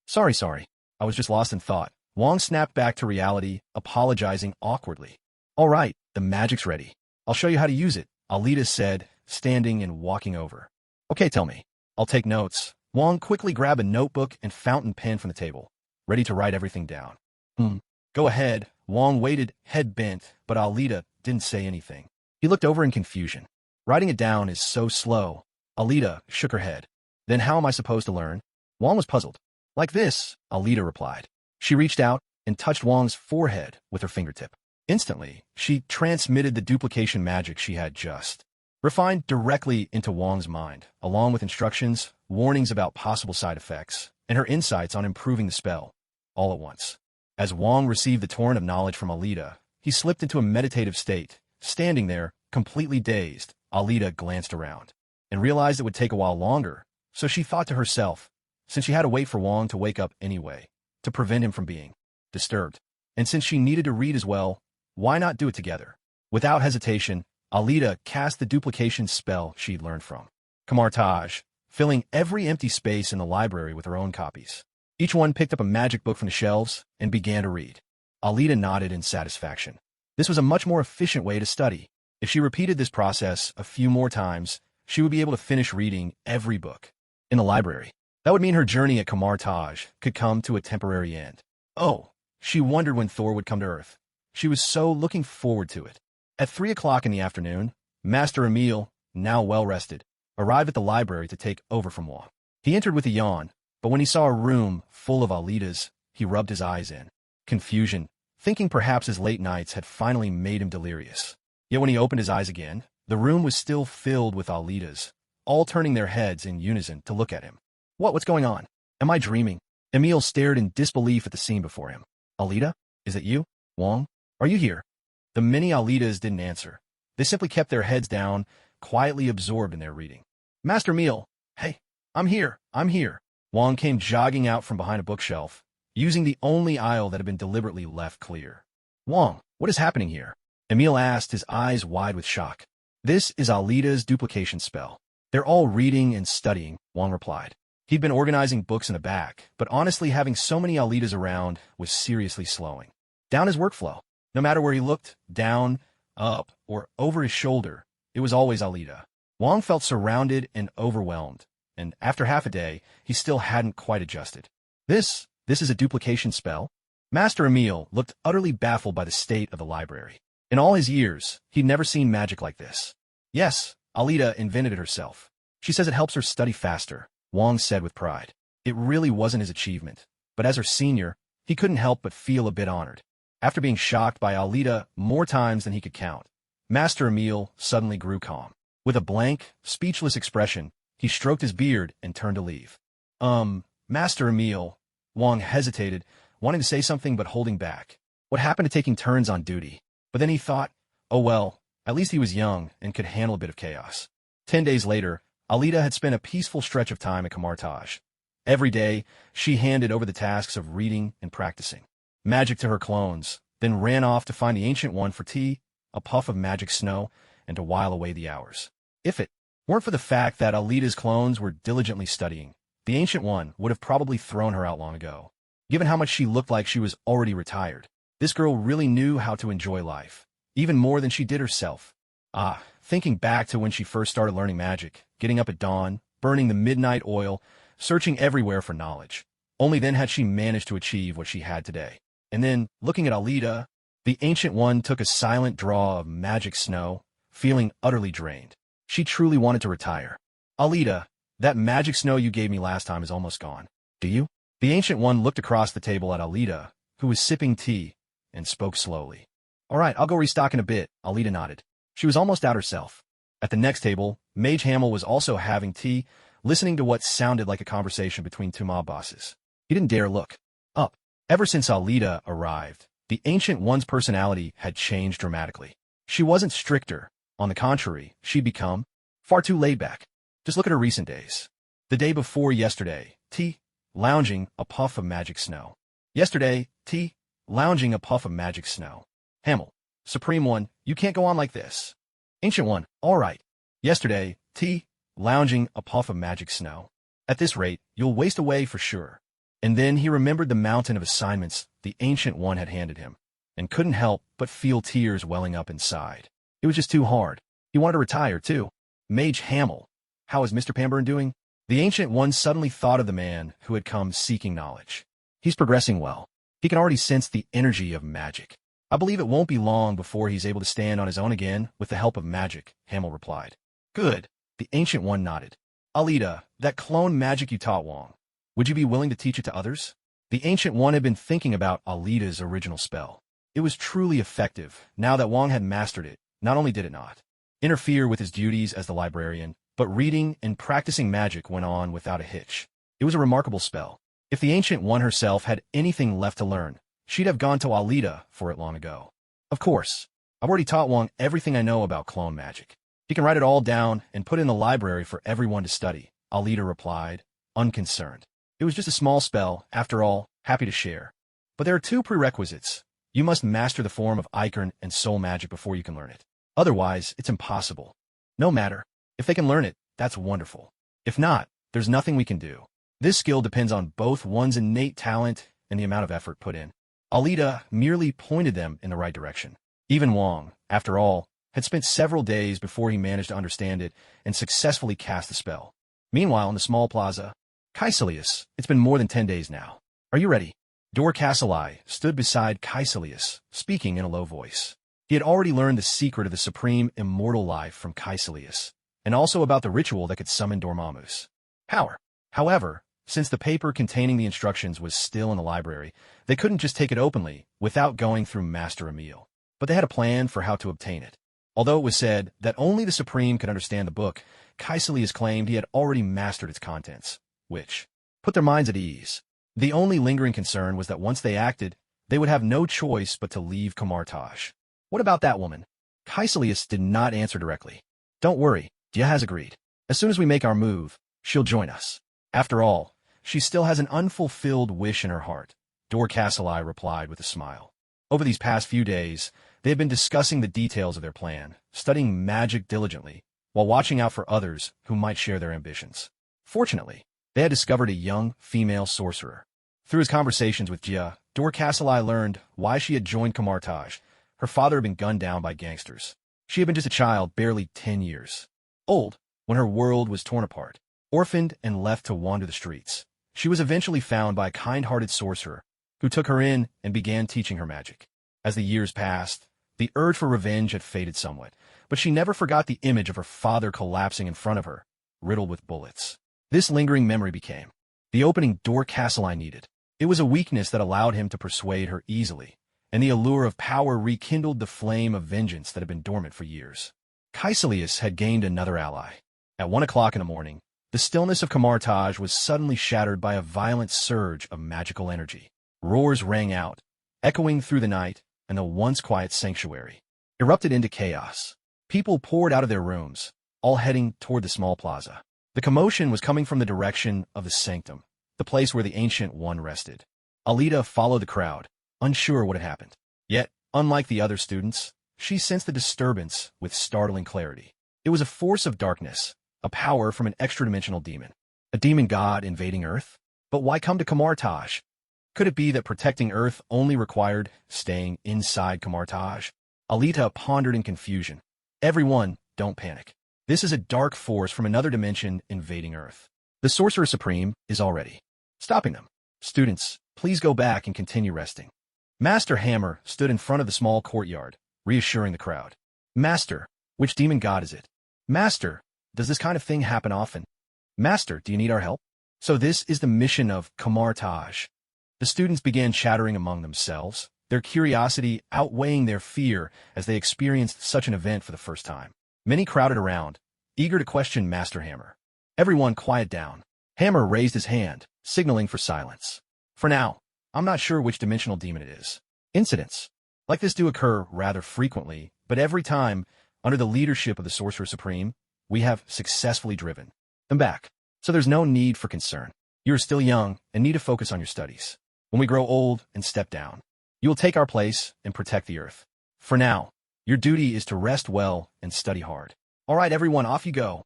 Sorry. I was just lost in thought. Wong snapped back to reality, apologizing awkwardly. All right, the magic's ready. I'll show you how to use it, Alita said, standing and walking over. Okay, tell me. I'll take notes. Wong quickly grabbed a notebook and fountain pen from the table, ready to write everything down. Go ahead. Wong waited, head bent, but Alita didn't say anything. He looked over in confusion. Writing it down is so slow. Alita shook her head. Then how am I supposed to learn? Wong was puzzled. Like this, Alita replied. She reached out and touched Wong's forehead with her fingertip. Instantly, she transmitted the duplication magic she had just refined directly into Wong's mind, along with instructions, warnings about possible side effects, and her insights on improving the spell, all at once. As Wong received the torrent of knowledge from Alita, he slipped into a meditative state. Standing there, completely dazed, Alita glanced around and realized it would take a while longer, so she thought to herself, since she had to wait for Wong to wake up anyway, to prevent him from being disturbed, and since she needed to read as well, why not do it together? Without hesitation, Alita cast the duplication spell she'd learned from Camartage, filling every empty space in the library with her own copies. Each one picked up a magic book from the shelves and began to read. Alita nodded in satisfaction. This was a much more efficient way to study. If she repeated this process a few more times, she would be able to finish reading every book in the library. That would mean her journey at Camartage could come to a temporary end. Oh, she wondered when Thor would come to Earth. She was so looking forward to it. At 3 o'clock in the afternoon, Master Emile, now well-rested, arrived at the library to take over from Wong. He entered with a yawn, but when he saw a room full of Alita's he rubbed his eyes in confusion, thinking perhaps his late nights had finally made him delirious. Yet when he opened his eyes again, the room was still filled with Alitas, all turning their heads in unison to look at him. What's going on? Am I dreaming? Emil stared in disbelief at the scene before him. Alita? Is it you? Wong? Are you here? The many Alitas didn't answer. They simply kept their heads down, quietly absorbed in their reading. Master Emil! Hey, I'm here! Wong came jogging out from behind a bookshelf, using the only aisle that had been deliberately left clear. Wong, what is happening here? Emil asked, his eyes wide with shock. This is Alita's duplication spell. They're all reading and studying, Wong replied. He'd been organizing books in the back, but honestly having so many Alitas around was seriously slowing down his workflow. No matter where he looked, down, up, or over his shoulder, it was always Alita. Wong felt surrounded and overwhelmed, and after half a day, he still hadn't quite adjusted. This is a duplication spell? Master Emil looked utterly baffled by the state of the library. In all his years, he'd never seen magic like this. Yes, Alita invented it herself. She says it helps her study faster, Wong said with pride. It really wasn't his achievement, but as her senior, he couldn't help but feel a bit honored. After being shocked by Alita more times than he could count, Master Emil suddenly grew calm. With a blank, speechless expression, he stroked his beard and turned to leave. Master Emil, Wong hesitated, wanting to say something but holding back. What happened to taking turns on duty? But then he thought, oh well, at least he was young and could handle a bit of chaos. 10 days later, Alita had spent a peaceful stretch of time at Camartage. Every day, she handed over the tasks of reading and practicing magic to her clones, then ran off to find the Ancient One for tea, a puff of magic snow, and to while away the hours. If it weren't for the fact that Alita's clones were diligently studying, the Ancient One would have probably thrown her out long ago. Given how much she looked like she was already retired, this girl really knew how to enjoy life, even more than she did herself. Thinking back to when she first started learning magic, getting up at dawn, burning the midnight oil, searching everywhere for knowledge. Only then had she managed to achieve what she had today. And then, looking at Alita, the Ancient One took a silent draw of magic snow, feeling utterly drained. She truly wanted to retire. Alita, that magic snow you gave me last time is almost gone. Do you? The Ancient One looked across the table at Alita, who was sipping tea, and spoke slowly. All right, I'll go restock in a bit, Alita nodded. She was almost out herself. At the next table, Mage Hamill was also having tea, listening to what sounded like a conversation between two mob bosses. He didn't dare look up. Ever since Alita arrived, the Ancient One's personality had changed dramatically. She wasn't stricter. On the contrary, she'd become far too laid back. Just look at her recent days. The day before yesterday, tea, lounging, a puff of magic snow. Yesterday, tea, lounging, a puff of magic snow. Hamill, Supreme One, you can't go on like this. Ancient One, all right. Yesterday, tea, lounging, a puff of magic snow. At this rate, you'll waste away for sure. And then he remembered the mountain of assignments the Ancient One had handed him, and couldn't help but feel tears welling up inside. It was just too hard. He wanted to retire, too. Mage Hamill, how is Mr. Pamburn doing? The Ancient One suddenly thought of the man who had come seeking knowledge. He's progressing well. He can already sense the energy of magic. I believe it won't be long before he's able to stand on his own again with the help of magic, Hamill replied. Good. The Ancient One nodded. Alita, that clone magic you taught Wong, would you be willing to teach it to others? The Ancient One had been thinking about Alita's original spell. It was truly effective. Now that Wong had mastered it, not only did it not interfere with his duties as the librarian, but reading and practicing magic went on without a hitch. It was a remarkable spell. If the Ancient One herself had anything left to learn, she'd have gone to Alita for it long ago. Of course, I've already taught Wong everything I know about clone magic. He can write it all down and put it in the library for everyone to study, Alita replied, unconcerned. It was just a small spell, after all, happy to share. But there are two prerequisites. You must master the form of Icon and Soul magic before you can learn it. Otherwise, it's impossible. No matter. If they can learn it, that's wonderful. If not, there's nothing we can do. This skill depends on both one's innate talent and the amount of effort put in. Alita merely pointed them in the right direction. Even Wong, after all, had spent several days before he managed to understand it and successfully cast the spell. Meanwhile, in the small plaza, Caecilius, it's been more than 10 days now. Are you ready? Dor Cassili stood beside Caecilius, speaking in a low voice. He had already learned the secret of the supreme immortal life from Caecilius, and also about the ritual that could summon Dormammu's power. However, Since the paper containing the instructions was still in the library, they couldn't just take it openly without going through Master Emil. But they had a plan for how to obtain it. Although it was said that only the Supreme could understand the book, Caecilius claimed he had already mastered its contents, which put their minds at ease. The only lingering concern was that once they acted, they would have no choice but to leave Camartage. What about that woman? Caecilius did not answer directly. Don't worry, Dia has agreed. As soon as we make our move, she'll join us. After all, she still has an unfulfilled wish in her heart, Dorcasili replied with a smile. Over these past few days, they had been discussing the details of their plan, studying magic diligently, while watching out for others who might share their ambitions. Fortunately, they had discovered a young female sorcerer. Through his conversations with Gia, Dorcasili learned why she had joined Camartage. Her father had been gunned down by gangsters. She had been just a child, barely 10 years old, when her world was torn apart. Orphaned and left to wander the streets, she was eventually found by a kind-hearted sorcerer who took her in and began teaching her magic. As the years passed, the urge for revenge had faded somewhat, but she never forgot the image of her father collapsing in front of her, riddled with bullets. This lingering memory became the opening Dorcasili needed. It was a weakness that allowed him to persuade her easily, and the allure of power rekindled the flame of vengeance that had been dormant for years. Caecilius had gained another ally. At 1 o'clock in the morning, the stillness of Camartage was suddenly shattered by a violent surge of magical energy. Roars rang out, echoing through the night, and the once quiet sanctuary erupted into chaos. People poured out of their rooms, all heading toward the small plaza. The commotion was coming from the direction of the sanctum, the place where the Ancient One rested. Alita followed the crowd, unsure what had happened. Yet, unlike the other students, she sensed the disturbance with startling clarity. It was a force of darkness, a power from an extra-dimensional demon. A demon god invading Earth? But why come to Camartage? Could it be that protecting Earth only required staying inside Camartage? Alita pondered in confusion. Everyone, don't panic. This is a dark force from another dimension invading Earth. The Sorcerer Supreme is already stopping them. Students, please go back and continue resting. Master Hammer stood in front of the small courtyard, reassuring the crowd. Master, which demon god is it? Master, does this kind of thing happen often? Master, do you need our help? So this is the mission of Camartage. The students began chattering among themselves, their curiosity outweighing their fear as they experienced such an event for the first time. Many crowded around, eager to question Master Hammer. Everyone quiet down. Hammer raised his hand, signaling for silence. For now, I'm not sure which dimensional demon it is. Incidents like this do occur rather frequently, but every time, under the leadership of the Sorcerer Supreme, we have successfully driven them back. So there's no need for concern. You are still young and need to focus on your studies. When we grow old and step down, you will take our place and protect the Earth. For now, your duty is to rest well and study hard. All right, everyone, off you go.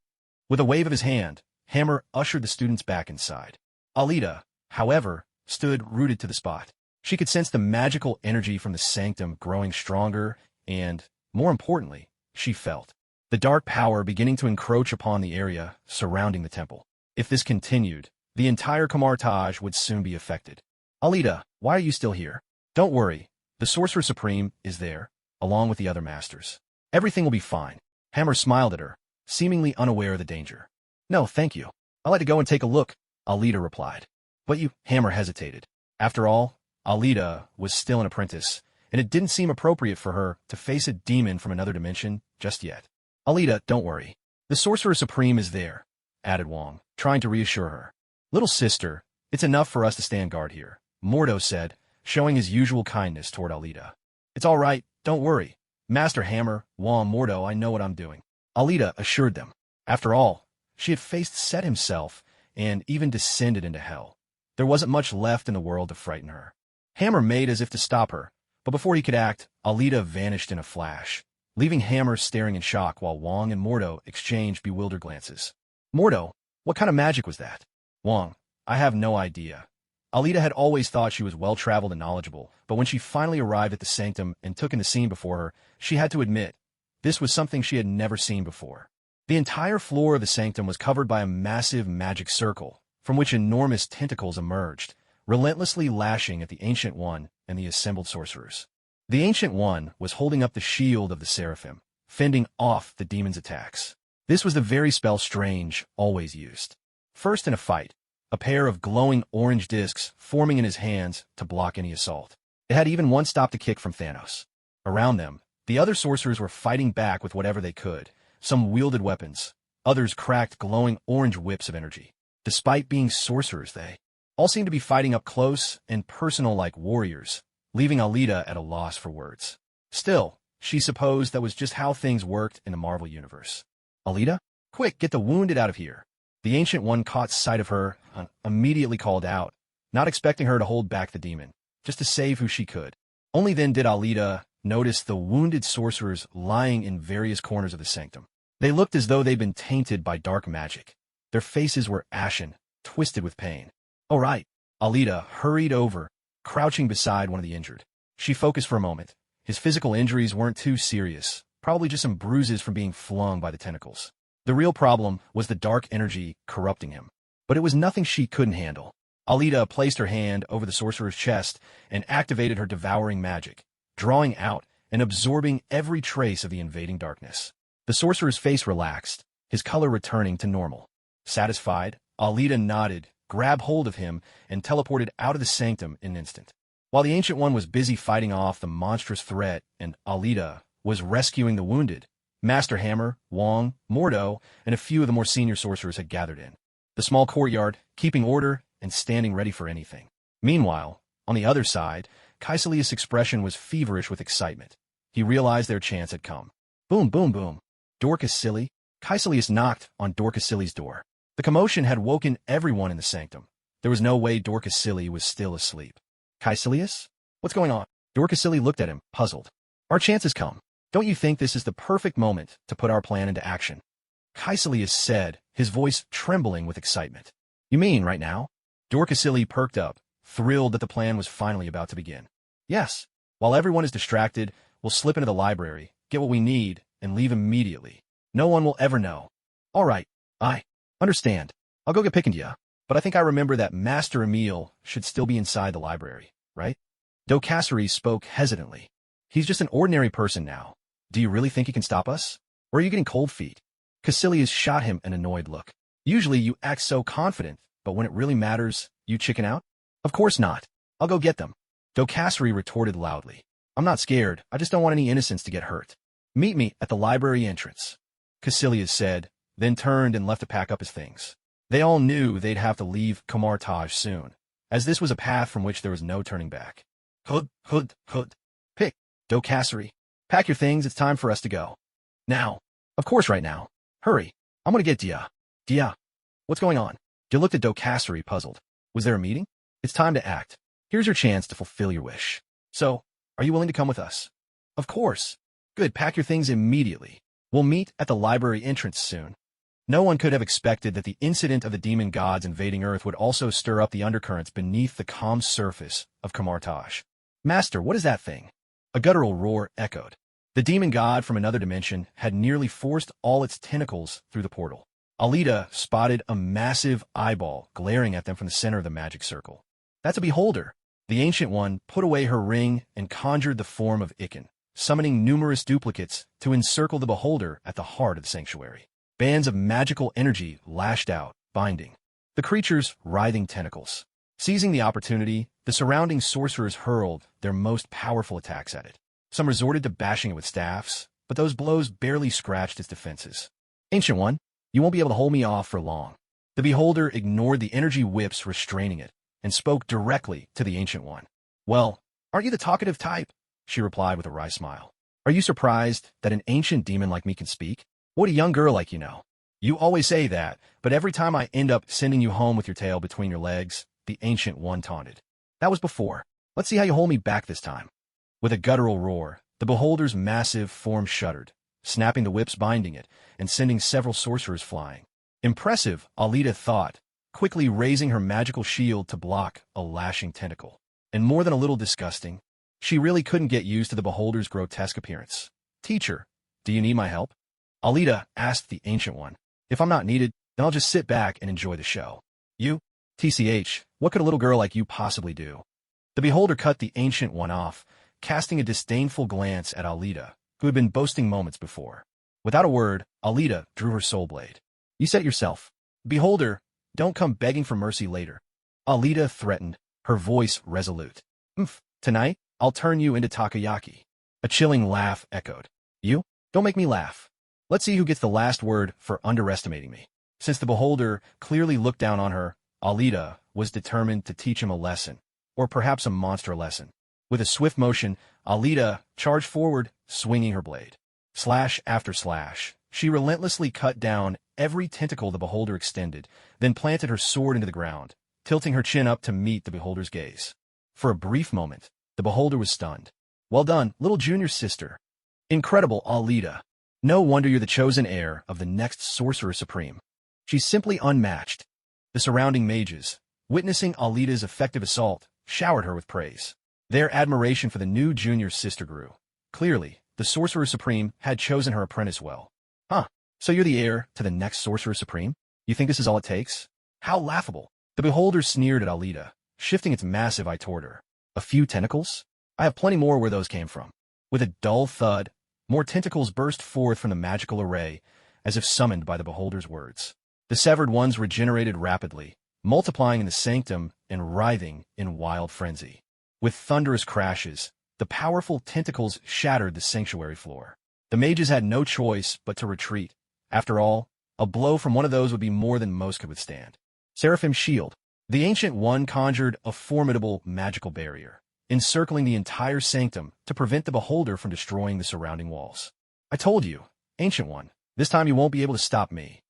With a wave of his hand, Hammer ushered the students back inside. Alita, however, stood rooted to the spot. She could sense the magical energy from the sanctum growing stronger and, more importantly, she felt the dark power beginning to encroach upon the area surrounding the temple. If this continued, the entire Camartage would soon be affected. Alita, why are you still here? Don't worry, the Sorcerer Supreme is there, along with the other masters. Everything will be fine. Hammer smiled at her, seemingly unaware of the danger. No, thank you. I'd like to go and take a look, Alita replied. But you, Hammer hesitated. After all, Alita was still an apprentice, and it didn't seem appropriate for her to face a demon from another dimension just yet. Alita, don't worry. The Sorcerer Supreme is there, added Wong, trying to reassure her. Little sister, it's enough for us to stand guard here, Mordo said, showing his usual kindness toward Alita. It's all right, don't worry. Master Hammer, Wong, Mordo, I know what I'm doing. Alita assured them. After all, she had faced Set himself and even descended into hell. There wasn't much left in the world to frighten her. Hammer made as if to stop her, but before he could act, Alita vanished in a flash, leaving Hammer staring in shock while Wong and Mordo exchanged bewildered glances. Mordo, what kind of magic was that? Wong, I have no idea. Alita had always thought she was well-traveled and knowledgeable, but when she finally arrived at the sanctum and took in the scene before her, she had to admit, this was something she had never seen before. The entire floor of the sanctum was covered by a massive magic circle, from which enormous tentacles emerged, relentlessly lashing at the Ancient One and the assembled sorcerers. The Ancient One was holding up the shield of the Seraphim, fending off the demon's attacks. This was the very spell Strange always used. First in a fight, a pair of glowing orange discs forming in his hands to block any assault. It had even one stopped a kick from Thanos. Around them, the other sorcerers were fighting back with whatever they could. Some wielded weapons, others cracked glowing orange whips of energy. Despite being sorcerers, they all seemed to be fighting up close and personal like warriors, leaving Alita at a loss for words. Still, she supposed that was just how things worked in the Marvel Universe. Alita? Quick, get the wounded out of here. The Ancient One caught sight of her and immediately called out, not expecting her to hold back the demon, just to save who she could. Only then did Alita notice the wounded sorcerers lying in various corners of the sanctum. They looked as though they'd been tainted by dark magic. Their faces were ashen, twisted with pain. All right. Alita hurried over, crouching beside one of the injured. She focused for a moment. His physical injuries weren't too serious, probably just some bruises from being flung by the tentacles. The real problem was the dark energy corrupting him. But it was nothing she couldn't handle. Alita placed her hand over the sorcerer's chest and activated her devouring magic, drawing out and absorbing every trace of the invading darkness. The sorcerer's face relaxed, his color returning to normal. Satisfied, Alita nodded, grabbed hold of him, and teleported out of the sanctum in an instant. While the Ancient One was busy fighting off the monstrous threat and Alita was rescuing the wounded, Master Hammer, Wong, Mordo, and a few of the more senior sorcerers had gathered in the small courtyard, keeping order and standing ready for anything. Meanwhile, on the other side, Caecilius' expression was feverish with excitement. He realized their chance had come. Boom, boom, boom. Dorcas Silly. Caecilius knocked on Dorcas Silly's door. The commotion had woken everyone in the sanctum. There was no way Dorcas Silly was still asleep. Caecilius? What's going on? Dorcas Silly looked at him, puzzled. Our chance has come. Don't you think this is the perfect moment to put our plan into action? Caecilius said, his voice trembling with excitement. You mean right now? Dorcas Silly perked up, thrilled that the plan was finally about to begin. Yes. While everyone is distracted, we'll slip into the library, get what we need, and leave immediately. No one will ever know. All right. I understand. I'll go get Picandia. But I think I remember that Master Emil should still be inside the library, right? Docassery spoke hesitantly. He's just an ordinary person now. Do you really think he can stop us? Or are you getting cold feet? Caecilius shot him an annoyed look. Usually you act so confident, but when it really matters, you chicken out? Of course not. I'll go get them. Docassery retorted loudly. I'm not scared. I just don't want any innocents to get hurt. Meet me at the library entrance, Caecilius said, then turned and left to pack up his things. They all knew they'd have to leave Camartage soon, as this was a path from which there was no turning back. Hood. Pick. Docassery. Pack your things, it's time for us to go. Now. Of course right now. Hurry. I'm gonna get Dia. Dia. What's going on? Dia looked at Docassery, puzzled. Was there a meeting? It's time to act. Here's your chance to fulfill your wish. So, are you willing to come with us? Of course. Good, pack your things immediately. We'll meet at the library entrance soon. No one could have expected that the incident of the demon gods invading Earth would also stir up the undercurrents beneath the calm surface of Camartage. Master, what is that thing? A guttural roar echoed. The demon god from another dimension had nearly forced all its tentacles through the portal. Alita spotted a massive eyeball glaring at them from the center of the magic circle. That's a beholder. The Ancient One put away her ring and conjured the form of Ikken, summoning numerous duplicates to encircle the beholder at the heart of the sanctuary. Bands of magical energy lashed out, binding the creature's writhing tentacles. Seizing the opportunity, the surrounding sorcerers hurled their most powerful attacks at it. Some resorted to bashing it with staffs, but those blows barely scratched its defenses. Ancient One, you won't be able to hold me off for long. The beholder ignored the energy whips restraining it and spoke directly to the Ancient One. Well, aren't you the talkative type? She replied with a wry smile. Are you surprised that an ancient demon like me can speak? What a young girl like you know. You always say that, but every time I end up sending you home with your tail between your legs, the Ancient One taunted. That was before. Let's see how you hold me back this time. With a guttural roar, the beholder's massive form shuddered, snapping the whips binding it and sending several sorcerers flying. Impressive, Alita thought, quickly raising her magical shield to block a lashing tentacle. And more than a little disgusting, she really couldn't get used to the beholder's grotesque appearance. Teacher, do you need my help? Alita asked the Ancient One. If I'm not needed, then I'll just sit back and enjoy the show. You? TCH, what could a little girl like you possibly do? The beholder cut the Ancient One off, casting a disdainful glance at Alita, who had been boasting moments before. Without a word, Alita drew her soul blade. You said it yourself. The beholder Don't come begging for mercy later. Alita threatened, her voice resolute. Tonight, I'll turn you into takoyaki. A chilling laugh echoed. You? Don't make me laugh. Let's see who gets the last word for underestimating me. Since the beholder clearly looked down on her, Alita was determined to teach him a lesson, or perhaps a monster lesson. With a swift motion, Alita charged forward, swinging her blade. Slash after slash, she relentlessly cut down every tentacle the beholder extended, then planted her sword into the ground, tilting her chin up to meet the beholder's gaze. For a brief moment, the beholder was stunned. Well done, little junior sister. Incredible, Alita. No wonder you're the chosen heir of the next Sorcerer Supreme. She's simply unmatched. The surrounding mages, witnessing Alita's effective assault, showered her with praise. Their admiration for the new junior sister grew. Clearly, the Sorcerer Supreme had chosen her apprentice well. So you're the heir to the next Sorcerer Supreme? You think this is all it takes? How laughable. The beholder sneered at Alita, shifting its massive eye toward her. A few tentacles? I have plenty more where those came from. With a dull thud, more tentacles burst forth from the magical array, as if summoned by the beholder's words. The severed ones regenerated rapidly, multiplying in the sanctum and writhing in wild frenzy. With thunderous crashes, the powerful tentacles shattered the sanctuary floor. The mages had no choice but to retreat. After all, a blow from one of those would be more than most could withstand. Seraphim's shield. The Ancient One conjured a formidable magical barrier, encircling the entire sanctum to prevent the beholder from destroying the surrounding walls. I told you, Ancient One, this time you won't be able to stop me.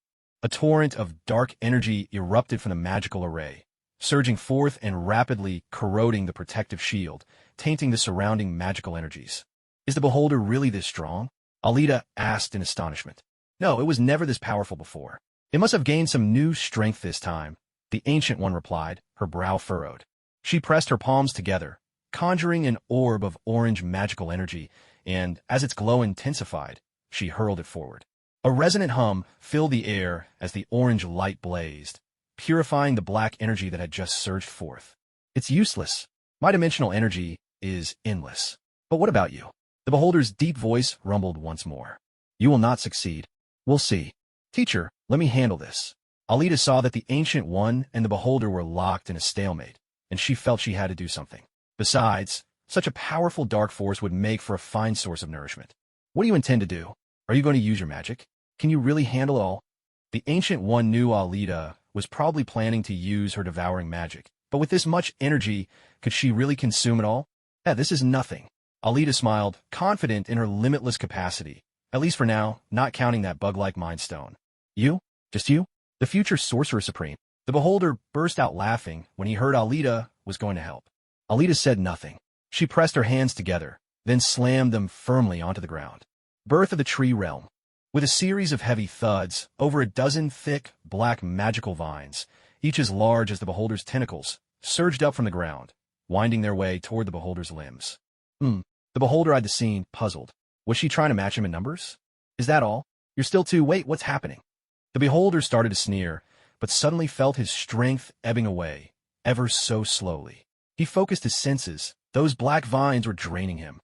A torrent of dark energy erupted from the magical array, surging forth and rapidly corroding the protective shield, tainting the surrounding magical energies. Is the beholder really this strong? Alita asked in astonishment. No, it was never this powerful before. It must have gained some new strength this time, the Ancient One replied, her brow furrowed. She pressed her palms together, conjuring an orb of orange magical energy, and, as its glow intensified, she hurled it forward. A resonant hum filled the air as the orange light blazed, purifying the black energy that had just surged forth. It's useless. My dimensional energy is endless. But what about you? The beholder's deep voice rumbled once more. You will not succeed. We'll see. Teacher, let me handle this. Alita saw that the Ancient One and the beholder were locked in a stalemate, and she felt she had to do something. Besides, such a powerful dark force would make for a fine source of nourishment. What do you intend to do? Are you going to use your magic? Can you really handle it all? The Ancient One knew Alita was probably planning to use her devouring magic, but with this much energy, could she really consume it all? This is nothing. Alita smiled, confident in her limitless capacity, at least for now, not counting that bug-like Mind Stone. You? Just you? The future Sorcerer Supreme. The beholder burst out laughing when he heard Alita was going to help. Alita said nothing. She pressed her hands together, then slammed them firmly onto the ground. Birth of the Tree Realm. With a series of heavy thuds, over a dozen thick, black magical vines, each as large as the beholder's tentacles, surged up from the ground, winding their way toward the beholder's limbs. The beholder eyed the scene, puzzled. Was she trying to match him in numbers? Is that all? You're still too— wait, what's happening? The beholder started to sneer, but suddenly felt his strength ebbing away, ever so slowly. He focused his senses. Those black vines were draining him.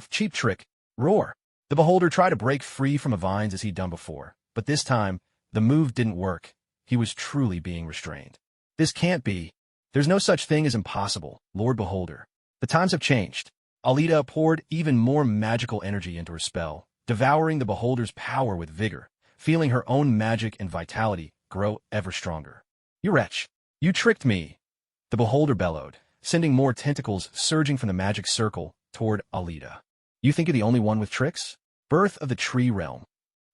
Cheap trick. Roar. The beholder tried to break free from the vines as he'd done before, but this time, the move didn't work. He was truly being restrained. This can't be. There's no such thing as impossible, Lord Beholder. The times have changed. Alita poured even more magical energy into her spell, devouring the beholder's power with vigor, feeling her own magic and vitality grow ever stronger. You wretch! You tricked me! The beholder bellowed, sending more tentacles surging from the magic circle toward Alita. You think you're the only one with tricks? Birth of the Tree Realm.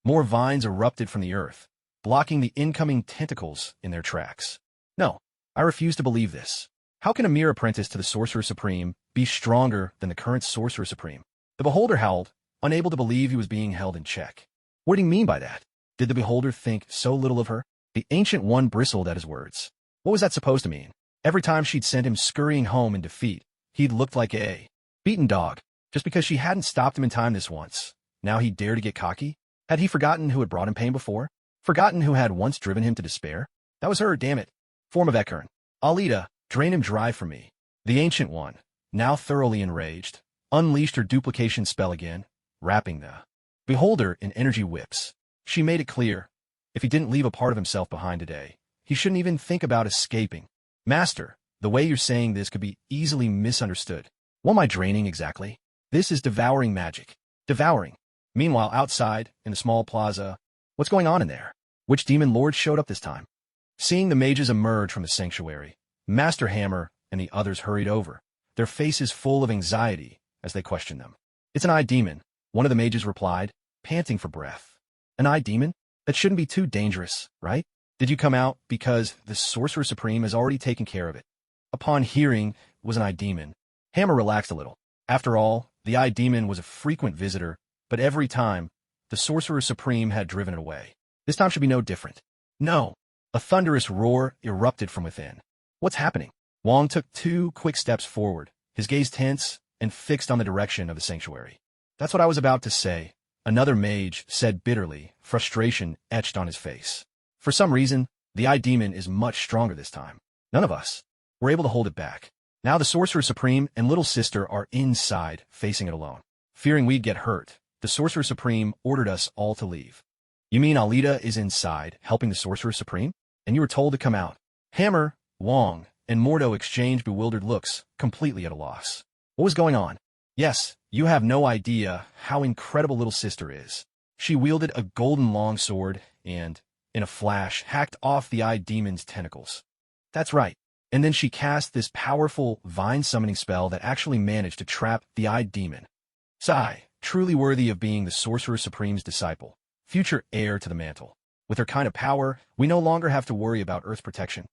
More vines erupted from the earth, blocking the incoming tentacles in their tracks. No, I refuse to believe this. How can a mere apprentice to the Sorcerer Supreme be stronger than the current Sorcerer Supreme? The beholder howled, unable to believe he was being held in check. What do you mean by that? Did the beholder think so little of her? The Ancient One bristled at his words. What was that supposed to mean? Every time she'd send him scurrying home in defeat, he'd looked like a beaten dog, just because she hadn't stopped him in time this once. Now he dared to get cocky? Had he forgotten who had brought him pain before? Forgotten who had once driven him to despair? That was her, damn it. Form of Ekern. Alita, drain him dry for me. The Ancient One, now thoroughly enraged, unleashed her duplication spell again, wrapping the beholder in energy whips. She made it clear, if he didn't leave a part of himself behind today, he shouldn't even think about escaping. Master, the way you're saying this could be easily misunderstood. What am I draining exactly? This is devouring magic. Devouring. Meanwhile, outside, in the small plaza, what's going on in there? Which demon lord showed up this time? Seeing the mages emerge from the sanctuary, Master Hammer and the others hurried over, their faces full of anxiety as they questioned them. It's an eye demon, one of the mages replied, panting for breath. An eye demon? That shouldn't be too dangerous, right? Did you come out because the Sorcerer Supreme has already taken care of it? Upon hearing it was an eye demon, Hammer relaxed a little. After all, the eye demon was a frequent visitor, but every time, the Sorcerer Supreme had driven it away. This time should be no different. No! A thunderous roar erupted from within. What's happening? Wong took 2 quick steps forward, his gaze tense and fixed on the direction of the sanctuary. That's what I was about to say, another mage said bitterly, frustration etched on his face. For some reason, the eye demon is much stronger this time. None of us were able to hold it back. Now the Sorcerer Supreme and Little Sister are inside, facing it alone. Fearing we'd get hurt, the Sorcerer Supreme ordered us all to leave. You mean Alita is inside, helping the Sorcerer Supreme? And you were told to come out? Hammer, Wong, and Mordo exchanged bewildered looks, completely at a loss. What was going on? Yes, you have no idea how incredible Little Sister is. She wielded a golden longsword and, in a flash, hacked off the eye demon's tentacles. That's right. And then she cast this powerful vine-summoning spell that actually managed to trap the eye demon. Sigh, truly worthy of being the Sorcerer Supreme's disciple, future heir to the mantle. With her kind of power, we no longer have to worry about Earth's protection.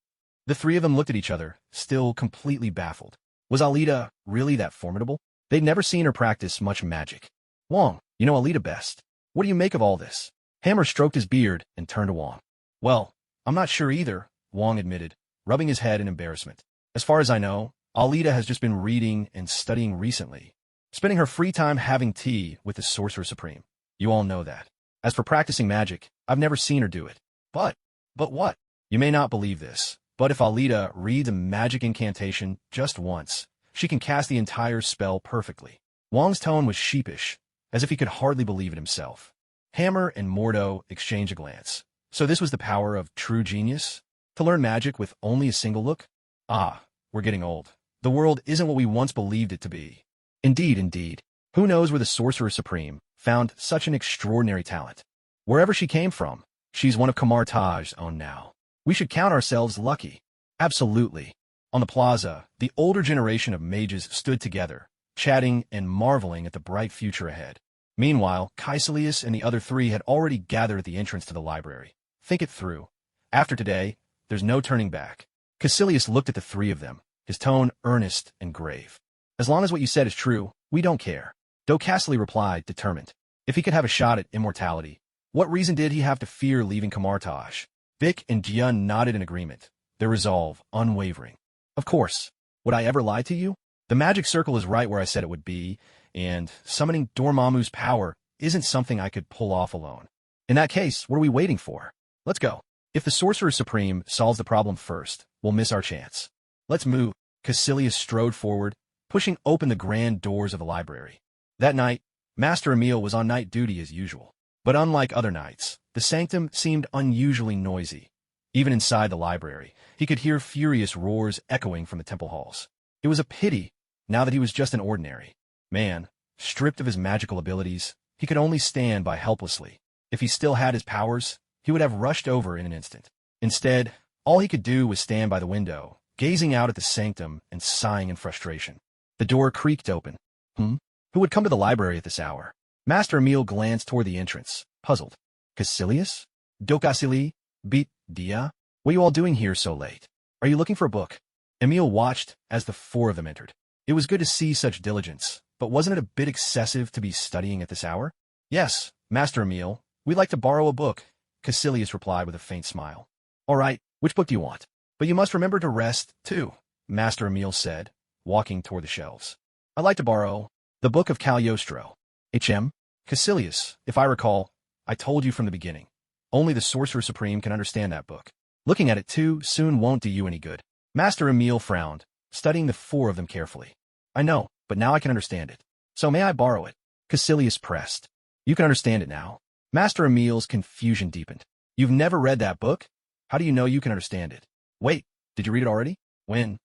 The 3 of them looked at each other, still completely baffled. Was Alita really that formidable? They'd never seen her practice much magic. Wong, you know Alita best. What do you make of all this? Hammer stroked his beard and turned to Wong. Well, I'm not sure either, Wong admitted, rubbing his head in embarrassment. As far as I know, Alita has just been reading and studying recently, spending her free time having tea with the Sorcerer Supreme. You all know that. As for practicing magic, I've never seen her do it. But what? You may not believe this, but if Alita reads a magic incantation just once, she can cast the entire spell perfectly. Wong's tone was sheepish, as if he could hardly believe it himself. Hammer and Mordo exchanged a glance. So this was the power of true genius? To learn magic with only a single look? Ah, we're getting old. The world isn't what we once believed it to be. Indeed. Who knows where the Sorcerer Supreme found such an extraordinary talent? Wherever she came from, she's one of Kamartaj's own now. We should count ourselves lucky. Absolutely. On the plaza, the older generation of mages stood together, chatting and marveling at the bright future ahead. Meanwhile, Caecilius and the other 3 had already gathered at the entrance to the library. Think it through. After today, there's no turning back. Caecilius looked at the 3 of them, his tone earnest and grave. As long as what you said is true, we don't care. Caecilius replied, determined. If he could have a shot at immortality, what reason did he have to fear leaving Kamartaj? Vic and Jian nodded in agreement, their resolve unwavering. Of course. Would I ever lie to you? The magic circle is right where I said it would be, and summoning Dormammu's power isn't something I could pull off alone. In that case, what are we waiting for? Let's go. If the Sorcerer Supreme solves the problem first, we'll miss our chance. Let's move. Caecilius strode forward, pushing open the grand doors of the library. That night, Master Emil was on night duty as usual. But unlike other nights, the sanctum seemed unusually noisy. Even inside the library, he could hear furious roars echoing from the temple halls. It was a pity, now that he was just an ordinary man, stripped of his magical abilities, he could only stand by helplessly. If he still had his powers, he would have rushed over in an instant. Instead, all he could do was stand by the window, gazing out at the sanctum and sighing in frustration. The door creaked open. Who would come to the library at this hour? Master Emil glanced toward the entrance, puzzled. Caecilius? Caecilius? Beat Dia? What are you all doing here so late? Are you looking for a book? Emil watched as the 4 of them entered. It was good to see such diligence, but wasn't it a bit excessive to be studying at this hour? Yes, Master Emil, we'd like to borrow a book, Caecilius replied with a faint smile. All right, which book do you want? But you must remember to rest, too, Master Emil said, walking toward the shelves. I'd like to borrow the Book of Cagliostro. Caecilius, if I recall, I told you from the beginning. Only the Sorcerer Supreme can understand that book. Looking at it too soon won't do you any good. Master Emil frowned, studying the 4 of them carefully. I know, but now I can understand it. So may I borrow it? Caecilius pressed. You can understand it now. Master Emil's confusion deepened. You've never read that book? How do you know you can understand it? Wait, did you read it already? When?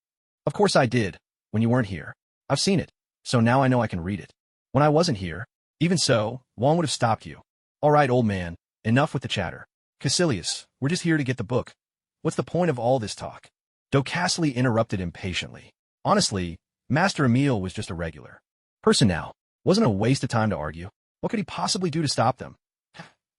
Of course I did. When you weren't here. I've seen it. So now I know I can read it. When I wasn't here. Even so, Wong would have stopped you. All right, old man. Enough with the chatter. Caecilius, we're just here to get the book. What's the point of all this talk? Docasely interrupted impatiently. Honestly, Master Emil was just a regular person now. Wasn't a waste of time to argue. What could he possibly do to stop them?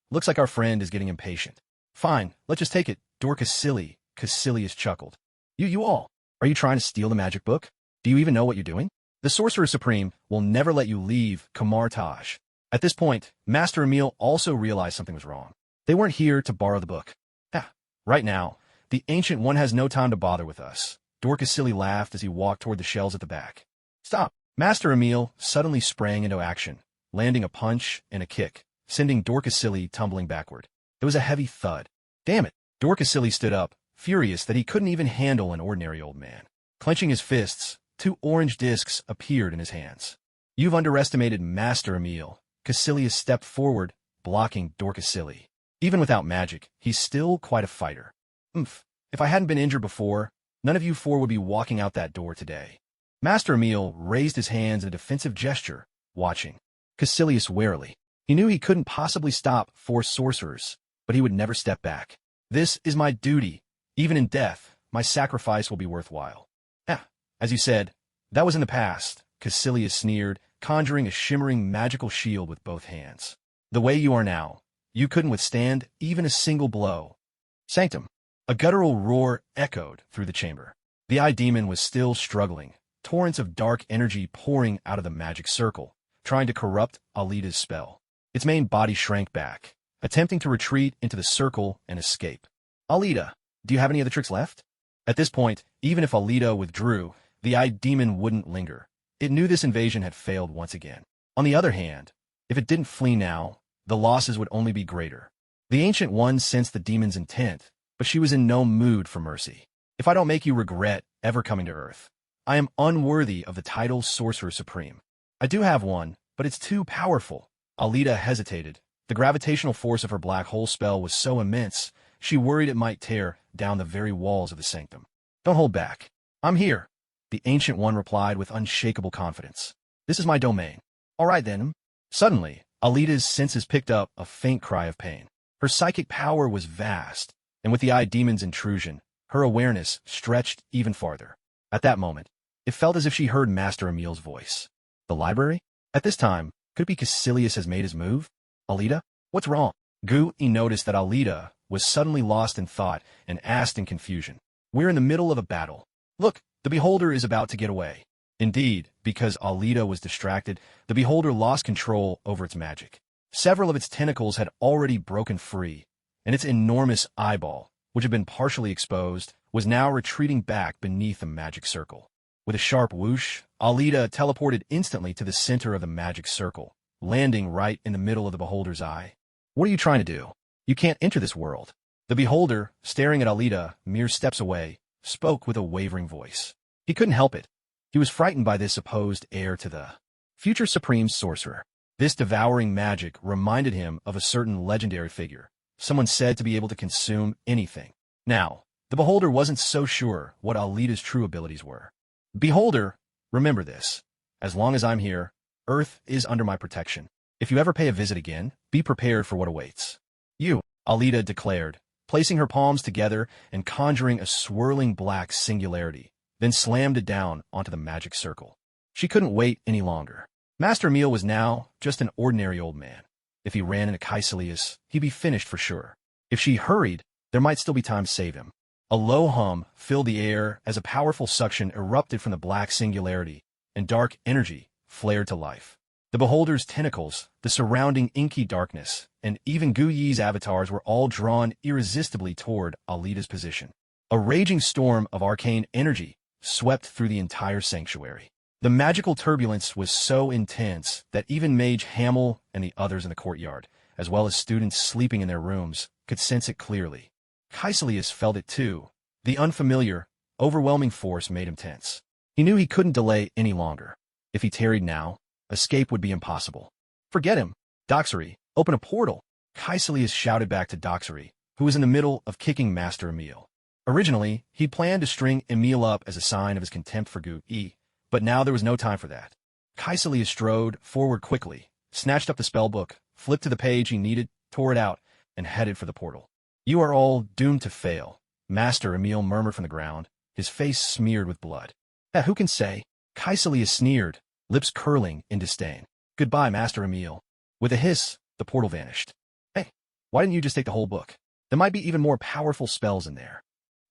Looks like our friend is getting impatient. Fine, let's just take it. Dorcas silly, Caecilius chuckled. You all. Are you trying to steal the magic book? Do you even know what you're doing? The Sorcerer Supreme will never let you leave Kamartaj. At this point, Master Emil also realized something was wrong. They weren't here to borrow the book. Right now, the Ancient One has no time to bother with us. Dorcas silly laughed as he walked toward the shelves at the back. Stop! Master Emil suddenly sprang into action, landing a punch and a kick, sending Dorcas silly tumbling backward. It was a heavy thud. Damn it! Dorcas silly stood up, furious that he couldn't even handle an ordinary old man. Clenching his fists, 2 orange discs appeared in his hands. You've underestimated Master Emil. Caecilius stepped forward, blocking Dorcas silly. Even without magic, he's still quite a fighter. If I hadn't been injured before, none of you 4 would be walking out that door today. Master Emil raised his hands in a defensive gesture, watching Caecilius warily. He knew he couldn't possibly stop 4 sorcerers, but he would never step back. This is my duty. Even in death, my sacrifice will be worthwhile. As you said, that was in the past, Caecilius sneered, conjuring a shimmering magical shield with both hands. The way you are now, you couldn't withstand even a single blow. Sanctum. A guttural roar echoed through the chamber. The eye demon was still struggling, torrents of dark energy pouring out of the magic circle, trying to corrupt Alita's spell. Its main body shrank back, attempting to retreat into the circle and escape. Alita, do you have any of the tricks left? At this point, even if Alita withdrew, the eye demon wouldn't linger. It knew this invasion had failed once again. On the other hand, if it didn't flee now, the losses would only be greater. The Ancient One sensed the demon's intent, but she was in no mood for mercy. If I don't make you regret ever coming to Earth, I am unworthy of the title Sorcerer Supreme. I do have one, but it's too powerful. Alita hesitated. The gravitational force of her black hole spell was so immense, she worried it might tear down the very walls of the sanctum. Don't hold back. I'm here, the Ancient One replied with unshakable confidence. This is my domain. All right then. Suddenly, Alita's senses picked up a faint cry of pain. Her psychic power was vast, and with the eye demon's intrusion, her awareness stretched even farther. At that moment, it felt as if she heard Master Emil's voice. The library? At this time, could it be Caecilius has made his move? Alita? What's wrong? He noticed that Alita was suddenly lost in thought and asked in confusion. We're in the middle of a battle. Look, the beholder is about to get away. Indeed, because Alita was distracted, the beholder lost control over its magic. Several of its tentacles had already broken free, and its enormous eyeball, which had been partially exposed, was now retreating back beneath the magic circle. With a sharp whoosh, Alita teleported instantly to the center of the magic circle, landing right in the middle of the beholder's eye. What are you trying to do? You can't enter this world. The beholder, staring at Alita mere steps away, spoke with a wavering voice. He couldn't help it. He was frightened by this supposed heir to the future supreme sorcerer. This devouring magic reminded him of a certain legendary figure, someone said to be able to consume anything. Now, the beholder wasn't so sure what Alita's true abilities were. Beholder, remember this. As long as I'm here, Earth is under my protection. If you ever pay a visit again, be prepared for what awaits. You, Alita declared, placing her palms together and conjuring a swirling black singularity, then slammed it down onto the magic circle. She couldn't wait any longer. Master Emil was now just an ordinary old man. If he ran into Caecilius, he'd be finished for sure. If she hurried, there might still be time to save him. A low hum filled the air as a powerful suction erupted from the black singularity, and dark energy flared to life. The beholder's tentacles, the surrounding inky darkness, and even Gu Yi's avatars were all drawn irresistibly toward Alita's position. A raging storm of arcane energy swept through the entire sanctuary. The magical turbulence was so intense that even Mage Hamel and the others in the courtyard, as well as students sleeping in their rooms, could sense it clearly. Caecilius felt it too. The unfamiliar, overwhelming force made him tense. He knew he couldn't delay any longer. If he tarried now, escape would be impossible. Forget him. Doxery, open a portal. Caecilius shouted back to Doxery, who was in the middle of kicking Master Emil. Originally, he planned to string Emil up as a sign of his contempt for godhood, but now there was no time for that. Caecilius strode forward quickly, snatched up the spellbook, flipped to the page he needed, tore it out, and headed for the portal. "You are all doomed to fail," Master Emil murmured from the ground, his face smeared with blood. Who can say?" Caecilius sneered, lips curling in disdain. "Goodbye, Master Emil." With a hiss, the portal vanished. "Hey, why didn't you just take the whole book? There might be even more powerful spells in there."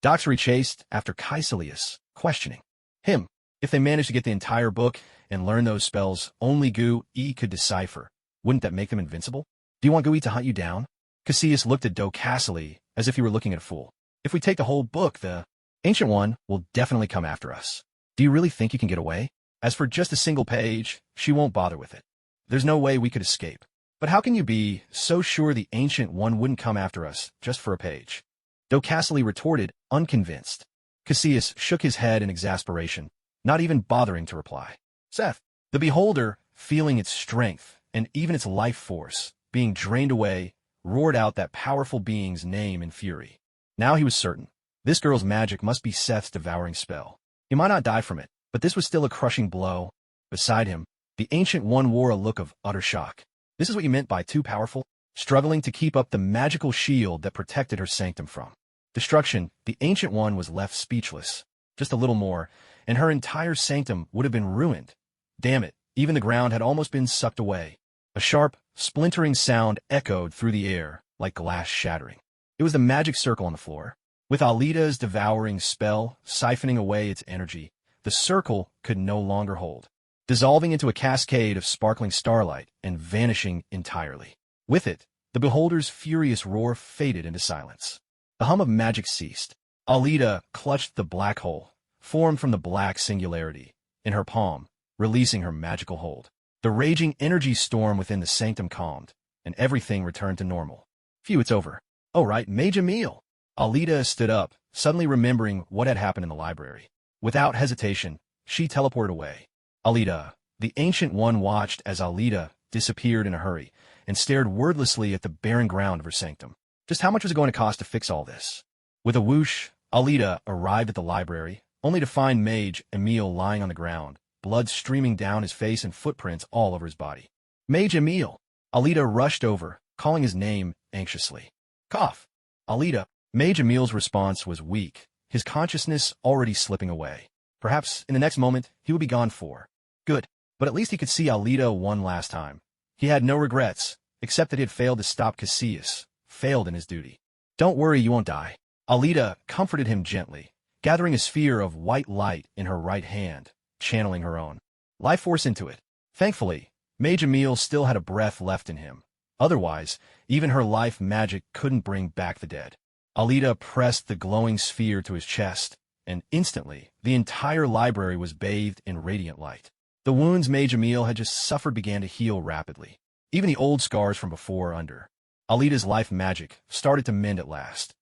Doxery chased after Caecilius, questioning him. If they managed to get the entire book and learn those spells only godhood could decipher, wouldn't that make them invincible? "Do you want godhood to hunt you down?" Caecilius looked at Caecily as if he were looking at a fool. "If we take the whole book, the Ancient One will definitely come after us. Do you really think you can get away? As for just a single page, she won't bother with it. There's no way we could escape. But how can you be so sure the Ancient One wouldn't come after us just for a page?" Caecily retorted, unconvinced. Caecilius shook his head in exasperation, not even bothering to reply. Seth, the beholder, feeling its strength and even its life force being drained away, roared out that powerful being's name in fury. Now he was certain. This girl's magic must be Seth's devouring spell. He might not die from it, but this was still a crushing blow. Beside him, the Ancient One wore a look of utter shock. This is what you meant by too powerful? Struggling to keep up the magical shield that protected her sanctum from destruction, the Ancient One was left speechless. Just a little more, and her entire sanctum would have been ruined. Damn it, even the ground had almost been sucked away. A sharp, splintering sound echoed through the air, like glass shattering. It was the magic circle on the floor. With Alita's devouring spell siphoning away its energy, the circle could no longer hold, dissolving into a cascade of sparkling starlight and vanishing entirely. With it, the beholder's furious roar faded into silence. The hum of magic ceased. Alita clutched the black hole, formed from the black singularity, in her palm, releasing her magical hold. The raging energy storm within the sanctum calmed, and everything returned to normal. Phew, it's over. Oh right, Mage Emil. Alita stood up, suddenly remembering what had happened in the library. Without hesitation, she teleported away. Alita, the Ancient One watched as Alita disappeared in a hurry, and stared wordlessly at the barren ground of her sanctum. Just how much was it going to cost to fix all this? With a whoosh, Alita arrived at the library, only to find Mage Emil lying on the ground, blood streaming down his face and footprints all over his body. "Mage Emil!" Alita rushed over, calling his name anxiously. "Cough!" Alita. Mage Emil's response was weak, his consciousness already slipping away. Perhaps in the next moment he would be gone for good, but at least he could see Alita one last time. He had no regrets, except that he had failed to stop Caecilius, failed in his duty. "Don't worry, you won't die." Alita comforted him gently, gathering a sphere of white light in her right hand, channeling her own life force into it. Thankfully, Mage Emil still had a breath left in him. Otherwise, even her life magic couldn't bring back the dead. Alita pressed the glowing sphere to his chest, and instantly, the entire library was bathed in radiant light. The wounds Mage Emil had just suffered began to heal rapidly. Even the old scars from before under Alita's life magic started to mend at last.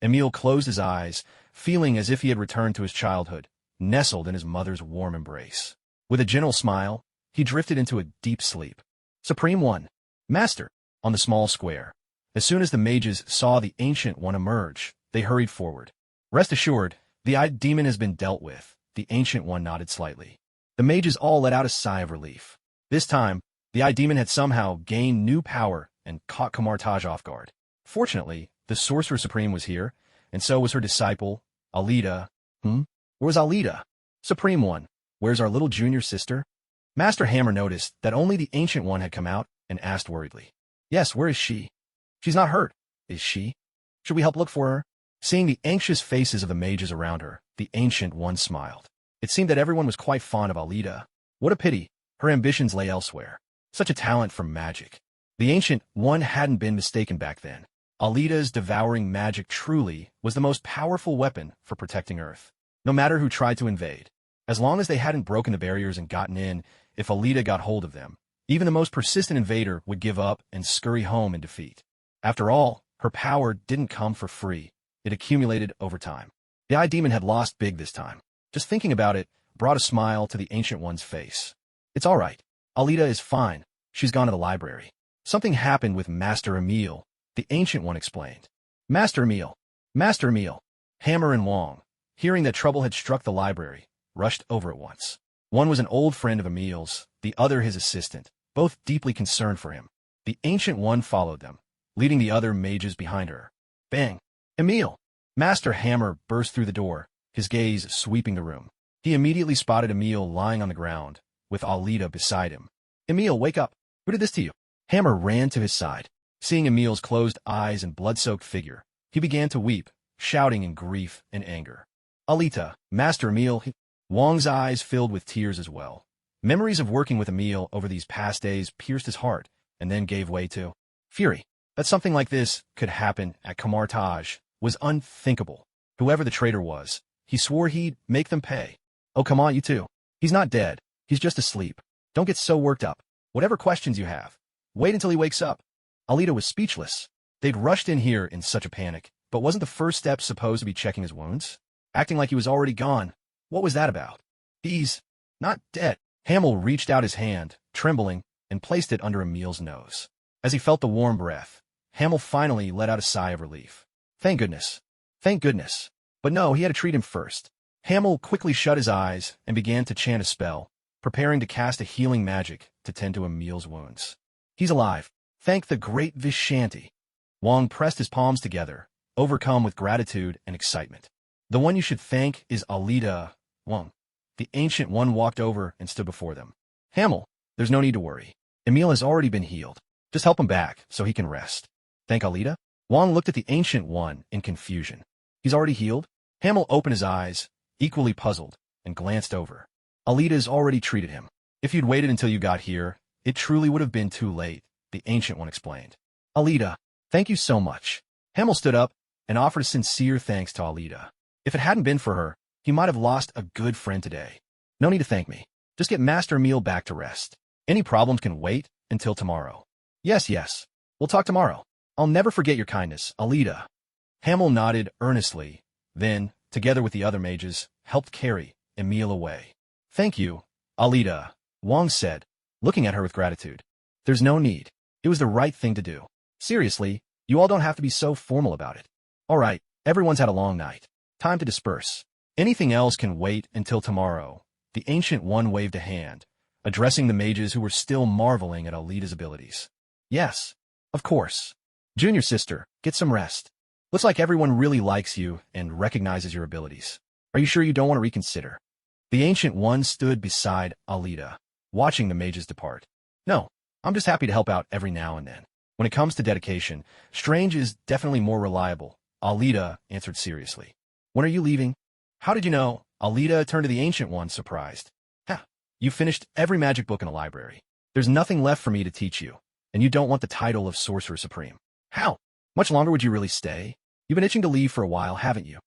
Emil closed his eyes, feeling as if he had returned to his childhood, nestled in his mother's warm embrace. With a gentle smile, he drifted into a deep sleep. Supreme One, Master, on the small square. As soon as the mages saw the Ancient One emerge, they hurried forward. "Rest assured, the eyed demon has been dealt with," the Ancient One nodded slightly. The mages all let out a sigh of relief. This time, the eyed demon had somehow gained new power and caught Camartage off guard. Fortunately, the Sorcerer Supreme was here, and so was her disciple, Alita. Where's Alita? "Supreme One, where's our little junior sister?" Master Hammer noticed that only the Ancient One had come out and asked worriedly. "Yes, where is she?" "She's not hurt, is she? Should we help look for her?" Seeing the anxious faces of the mages around her, the Ancient One smiled. It seemed that everyone was quite fond of Alita. What a pity, her ambitions lay elsewhere. Such a talent for magic. The Ancient One hadn't been mistaken back then. Alita's devouring magic truly was the most powerful weapon for protecting Earth, no matter who tried to invade. As long as they hadn't broken the barriers and gotten in, if Alita got hold of them, even the most persistent invader would give up and scurry home in defeat. After all, her power didn't come for free. It accumulated over time. The Eye Demon had lost big this time. Just thinking about it brought a smile to the Ancient One's face. "It's all right. Alita is fine. She's gone to the library. Something happened with Master Emil," the Ancient One explained. Master Emil! Master Emil! Hammer and Wong, hearing that trouble had struck the library, rushed over at once. One was an old friend of Emil's, the other his assistant, both deeply concerned for him. The Ancient One followed them, leading the other mages behind her. Bang! Emil! Master Hammer burst through the door, his gaze sweeping the room. He immediately spotted Emil lying on the ground, with Alita beside him. Emil, wake up! Who did this to you? Hammer ran to his side. Seeing Emil's closed eyes and blood-soaked figure, he began to weep, shouting in grief and anger. Alita, Master Emil. Wong's eyes filled with tears as well. Memories of working with Emil over these past days pierced his heart, and then gave way to fury. That something like this could happen at Kamartaj was unthinkable. Whoever the traitor was, he swore he'd make them pay. Oh, come on, you two. He's not dead. He's just asleep. Don't get so worked up. Whatever questions you have, wait until he wakes up. Alita was speechless. They'd rushed in here in such a panic, but wasn't the first step supposed to be checking his wounds? Acting like he was already gone. What was that about? He's not dead. Hamel reached out his hand, trembling, and placed it under Emil's nose. As he felt the warm breath, Hamel finally let out a sigh of relief. Thank goodness. Thank goodness. But no, he had to treat him first. Hamel quickly shut his eyes and began to chant a spell, preparing to cast a healing magic to tend to Emil's wounds. He's alive. Thank the great Vishanti. Wong pressed his palms together, overcome with gratitude and excitement. The one you should thank is Alita. Wong. The Ancient One walked over and stood before them. Hamel, there's no need to worry. Emil has already been healed. Just help him back so he can rest. Thank Alita? Wong looked at the Ancient One in confusion. He's already healed? Hamel opened his eyes, equally puzzled, and glanced over. Alita's already treated him. If you'd waited until you got here, it truly would have been too late, the Ancient One explained. Alita, thank you so much. Hamel stood up and offered sincere thanks to Alita. If it hadn't been for her, he might have lost a good friend today. No need to thank me. Just get Master Emil back to rest. Any problems can wait until tomorrow. Yes. We'll talk tomorrow. I'll never forget your kindness, Alita. Hamel nodded earnestly, then, together with the other mages, helped carry Emil away. Thank you, Alita, Wong said, looking at her with gratitude. There's no need. It was the right thing to do. Seriously, you all don't have to be so formal about it. All right, everyone's had a long night. Time to disperse. Anything else can wait until tomorrow. The Ancient One waved a hand, addressing the mages who were still marveling at Alita's abilities. Yes, of course. Junior sister, get some rest. Looks like everyone really likes you and recognizes your abilities. Are you sure you don't want to reconsider? The Ancient One stood beside Alita, watching the mages depart. No, I'm just happy to help out every now and then. When it comes to dedication, Strange is definitely more reliable, Alita answered seriously. When are you leaving? How did you know? Alita turned to the Ancient One, surprised. You finished every magic book in the library. There's nothing left for me to teach you, and you don't want the title of Sorcerer Supreme. How? Much longer would you really stay? You've been itching to leave for a while, haven't you?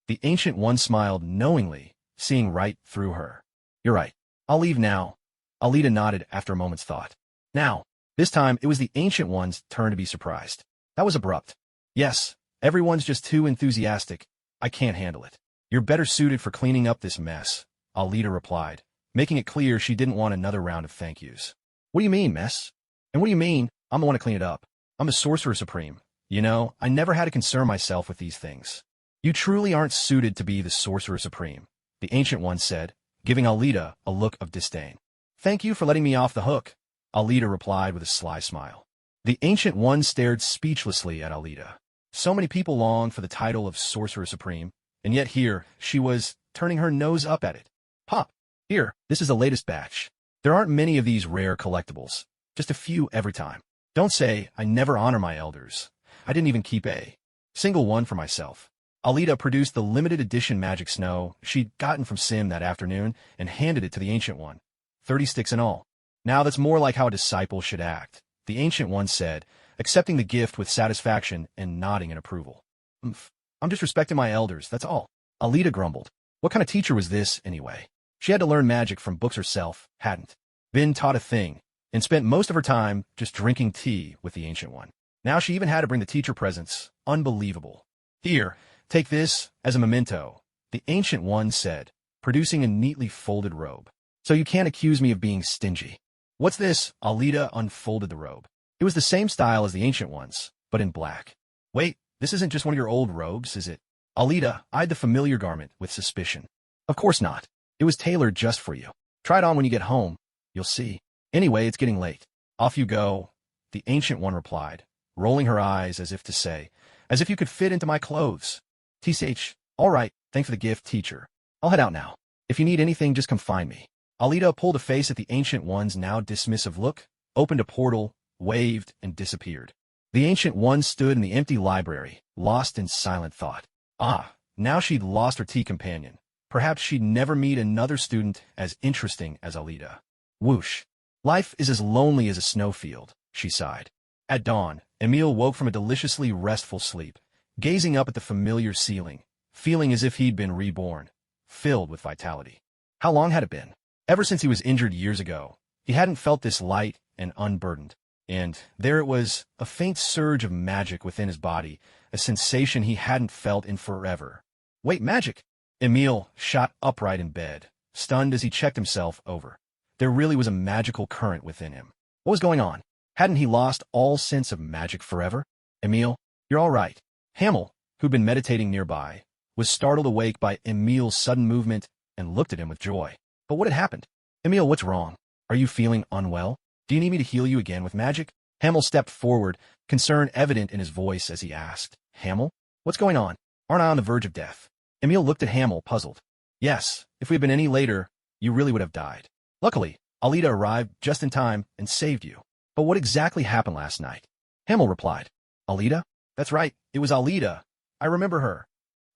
The Ancient One smiled knowingly, seeing right through her. You're right. I'll leave now. Alita nodded after a moment's thought. Now, this time it was the Ancient One's turn to be surprised. That was abrupt. Yes, everyone's just too enthusiastic. I can't handle it. You're better suited for cleaning up this mess, Alita replied, making it clear she didn't want another round of thank yous. What do you mean, mess? And what do you mean, I'm the one to clean it up? I'm a Sorcerer Supreme. You know, I never had to concern myself with these things. You truly aren't suited to be the Sorcerer Supreme, the Ancient One said, giving Alita a look of disdain. Thank you for letting me off the hook, Alita replied with a sly smile. The Ancient One stared speechlessly at Alita. So many people long for the title of Sorcerer Supreme, and yet here she was, turning her nose up at it. Pop, here, this is the latest batch. There aren't many of these rare collectibles, just a few every time. Don't say I never honor my elders. I didn't even keep a single one for myself. Alita produced the limited edition Magic Snow she'd gotten from Sim that afternoon and handed it to the Ancient One. 30 sticks in all. Now that's more like how a disciple should act, the Ancient One said, accepting the gift with satisfaction and nodding in approval. I'm just respecting my elders, that's all. Alita grumbled. What kind of teacher was this, anyway? She had to learn magic from books herself, hadn't been taught a thing, and spent most of her time just drinking tea with the Ancient One. Now she even had to bring the teacher presents. Unbelievable. Here, take this as a memento, the Ancient One said, producing a neatly folded robe. So you can't accuse me of being stingy. What's this? Alita unfolded the robe. It was the same style as the Ancient One's, but in black. Wait, This isn't just one of your old robes, is it? Alita eyed the familiar garment with suspicion. Of course not. It was tailored just for you. Try it on when you get home. You'll see. Anyway, it's getting late. Off you go, the Ancient One replied, rolling her eyes as if to say, as if you could fit into my clothes. TCH, all right, thanks for the gift, teacher. I'll head out now. If you need anything, just come find me. Alita pulled a face at the Ancient One's now dismissive look, opened a portal, waved, and disappeared. The Ancient One stood in the empty library, lost in silent thought. Ah, now she'd lost her tea companion. Perhaps she'd never meet another student as interesting as Alita. Whoosh. Life is as lonely as a snowfield, she sighed. At dawn, Emil woke from a deliciously restful sleep, gazing up at the familiar ceiling, feeling as if he'd been reborn, filled with vitality. How long had it been? Ever since he was injured years ago, he hadn't felt this light and unburdened. And there it was, a faint surge of magic within his body, a sensation he hadn't felt in forever. Wait, magic! Emil shot upright in bed, stunned as he checked himself over. There really was a magical current within him. What was going on? Hadn't he lost all sense of magic forever? Emil, you're all right. Hamel, who'd been meditating nearby, was startled awake by Emil's sudden movement and looked at him with joy. But what had happened? Emil, what's wrong? Are you feeling unwell? Do you need me to heal you again with magic? Hamel stepped forward, concern evident in his voice as he asked, Hamel, what's going on? Aren't I on the verge of death? Emil looked at Hamel, puzzled. Yes, if we had been any later, you really would have died. Luckily, Alita arrived just in time and saved you. But what exactly happened last night? Hamel replied. Alita? That's right, it was Alita. I remember her.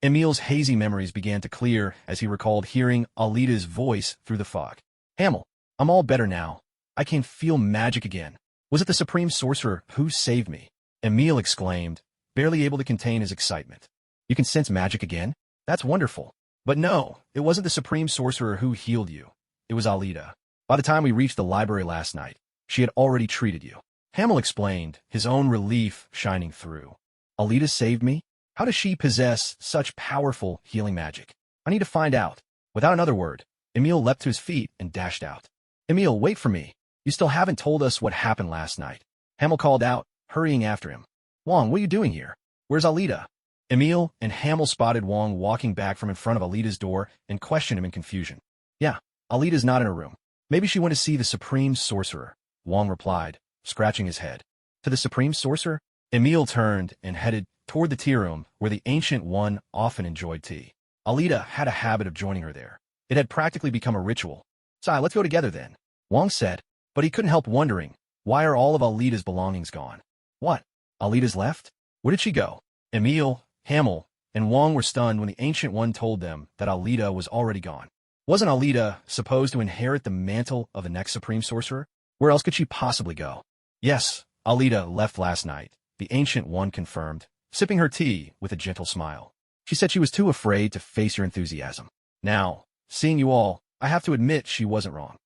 Emil's hazy memories began to clear as he recalled hearing Alita's voice through the fog. Hamel, I'm all better now. I can feel magic again. Was it the Supreme Sorcerer who saved me? Emil exclaimed, barely able to contain his excitement. You can sense magic again? That's wonderful. But no, it wasn't the Supreme Sorcerer who healed you. It was Alita. By the time we reached the library last night, she had already treated you. Hamel explained, his own relief shining through. Alita saved me? How does she possess such powerful healing magic? I need to find out. Without another word, Emil leapt to his feet and dashed out. Emil, wait for me. You still haven't told us what happened last night. Hamel called out, hurrying after him. Wong, what are you doing here? Where's Alita? Emil and Hamel spotted Wong walking back from in front of Alita's door and questioned him in confusion. Yeah, Alita's not in her room. Maybe she went to see the Supreme Sorcerer, Wong replied, scratching his head. To the Supreme Sorcerer? Emil turned and headed toward the tea room where the Ancient One often enjoyed tea. Alita had a habit of joining her there. It had practically become a ritual. Sai, let's go together then, Wong said, but he couldn't help wondering, why are all of Alita's belongings gone? What? Alita's left? Where did she go? Emil, Hamel, and Wong were stunned when the Ancient One told them that Alita was already gone. Wasn't Alita supposed to inherit the mantle of the next Supreme Sorcerer? Where else could she possibly go? Yes, Alita left last night, the Ancient One confirmed, sipping her tea with a gentle smile. She said she was too afraid to face your enthusiasm. Now, seeing you all, I have to admit she wasn't wrong.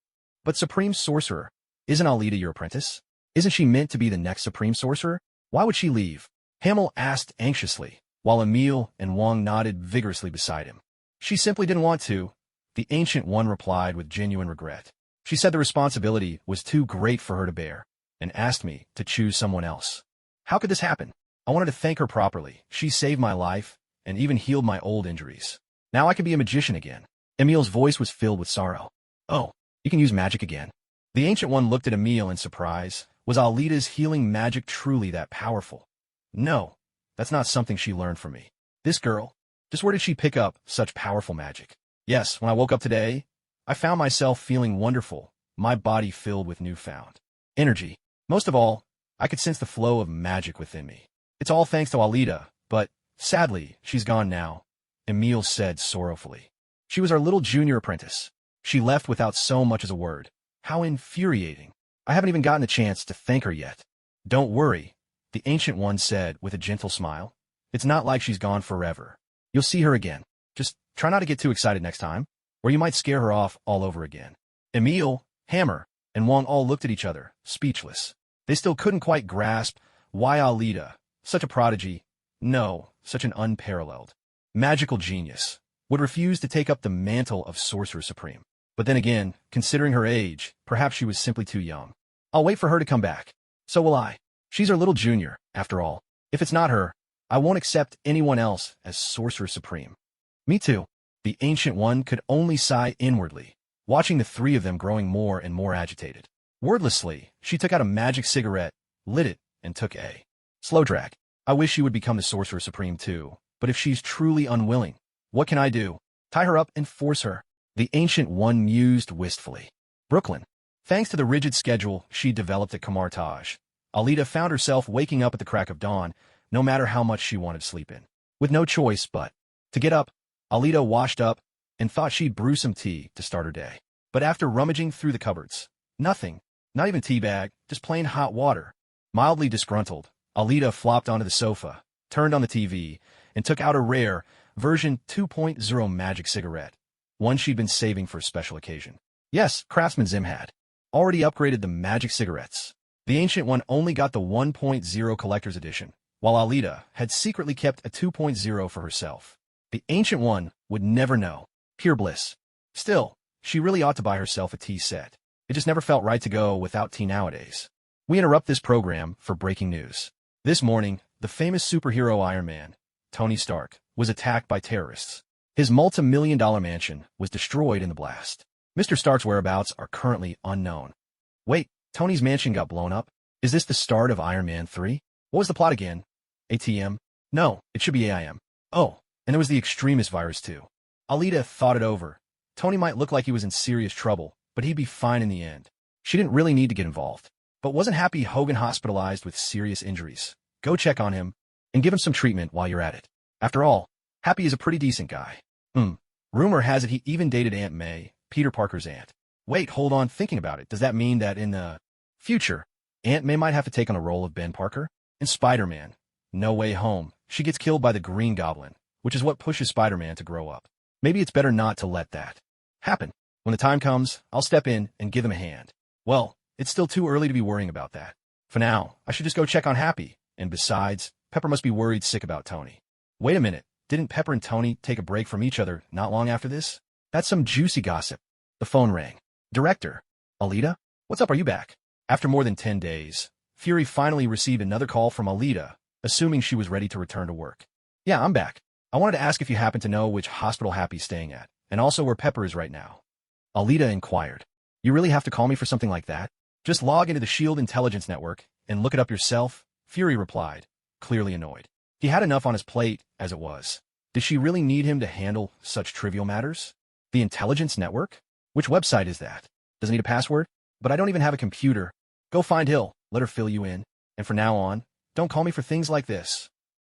But Supreme Sorcerer, isn't Alita your apprentice? Isn't she meant to be the next Supreme Sorcerer? Why would she leave? Hamel asked anxiously, while Emil and Wong nodded vigorously beside him. She simply didn't want to, the Ancient One replied with genuine regret. She said the responsibility was too great for her to bear, and asked me to choose someone else. How could this happen? I wanted to thank her properly. She saved my life, and even healed my old injuries. Now I can be a magician again. Emil's voice was filled with sorrow. Oh, you can use magic again? The Ancient One looked at Emil in surprise. Was Alita's healing magic truly that powerful? No, that's not something she learned from me. This girl, just where did she pick up such powerful magic? Yes, when I woke up today, I found myself feeling wonderful, my body filled with newfound energy. Most of all, I could sense the flow of magic within me. It's all thanks to Alita, but sadly, she's gone now, Emil said sorrowfully. She was our little junior apprentice. She left without so much as a word. How infuriating. I haven't even gotten a chance to thank her yet. Don't worry, the Ancient One said with a gentle smile. It's not like she's gone forever. You'll see her again. Just try not to get too excited next time, or you might scare her off all over again. Emil, Hammer, and Wong all looked at each other, speechless. They still couldn't quite grasp why Alita, such a prodigy, no, such an unparalleled, magical genius, would refuse to take up the mantle of Sorcerer Supreme. But then again, considering her age, perhaps she was simply too young. I'll wait for her to come back. So will I. She's our little junior, after all. If it's not her, I won't accept anyone else as Sorcerer Supreme. Me too. The Ancient One could only sigh inwardly, watching the three of them growing more and more agitated. Wordlessly, she took out a magic cigarette, lit it, and took a slow drag. I wish she would become the Sorcerer Supreme too, but if she's truly unwilling, what can I do? Tie her up and force her. The Ancient One mused wistfully. Brooklyn. Thanks to the rigid schedule she developed at Kamartaj, Alita found herself waking up at the crack of dawn, no matter how much she wanted to sleep in. With no choice but to get up, Alita washed up and thought she'd brew some tea to start her day. But after rummaging through the cupboards, nothing, not even tea bag, just plain hot water. Mildly disgruntled, Alita flopped onto the sofa, turned on the TV, and took out a rare, version 2.0 magic cigarette, one she'd been saving for a special occasion. Yes, Craftsman Zim had already upgraded the magic cigarettes. The Ancient One only got the 1.0 collector's edition, while Alita had secretly kept a 2.0 for herself. The Ancient One would never know. Pure bliss. Still, she really ought to buy herself a tea set. It just never felt right to go without tea nowadays. We interrupt this program for breaking news. This morning, the famous superhero Iron Man, Tony Stark, was attacked by terrorists. His multi-million-dollar mansion was destroyed in the blast. Mr. Stark's whereabouts are currently unknown. Wait, Tony's mansion got blown up? Is this the start of Iron Man 3? What was the plot again? ATM? No, it should be AIM. Oh, and there was the extremist virus too. Alita thought it over. Tony might look like he was in serious trouble, but he'd be fine in the end. She didn't really need to get involved, but wasn't Happy Hogan hospitalized with serious injuries. Go check on him and give him some treatment while you're at it. After all, Happy is a pretty decent guy. Rumor has it he even dated Aunt May, Peter Parker's aunt. Wait, hold on, thinking about it, does that mean that in the future, Aunt May might have to take on a role of Ben Parker? In Spider-Man, No Way Home, she gets killed by the Green Goblin, which is what pushes Spider-Man to grow up. Maybe it's better not to let that happen. When the time comes, I'll step in and give him a hand. Well, it's still too early to be worrying about that. For now, I should just go check on Happy, and besides, Pepper must be worried sick about Tony. Wait a minute, didn't Pepper and Tony take a break from each other not long after this? That's some juicy gossip. The phone rang. Director. Alita? What's up, are you back? After more than 10 days, Fury finally received another call from Alita, assuming she was ready to return to work. Yeah, I'm back. I wanted to ask if you happen to know which hospital Happy's staying at, and also where Pepper is right now. Alita inquired. You really have to call me for something like that? Just log into the S.H.I.E.L.D. intelligence network and look it up yourself, Fury replied, clearly annoyed. He had enough on his plate as it was. Did she really need him to handle such trivial matters? The intelligence network? Which website is that? Does it need a password? But I don't even have a computer. Go find Hill, let her fill you in, and from now on, don't call me for things like this.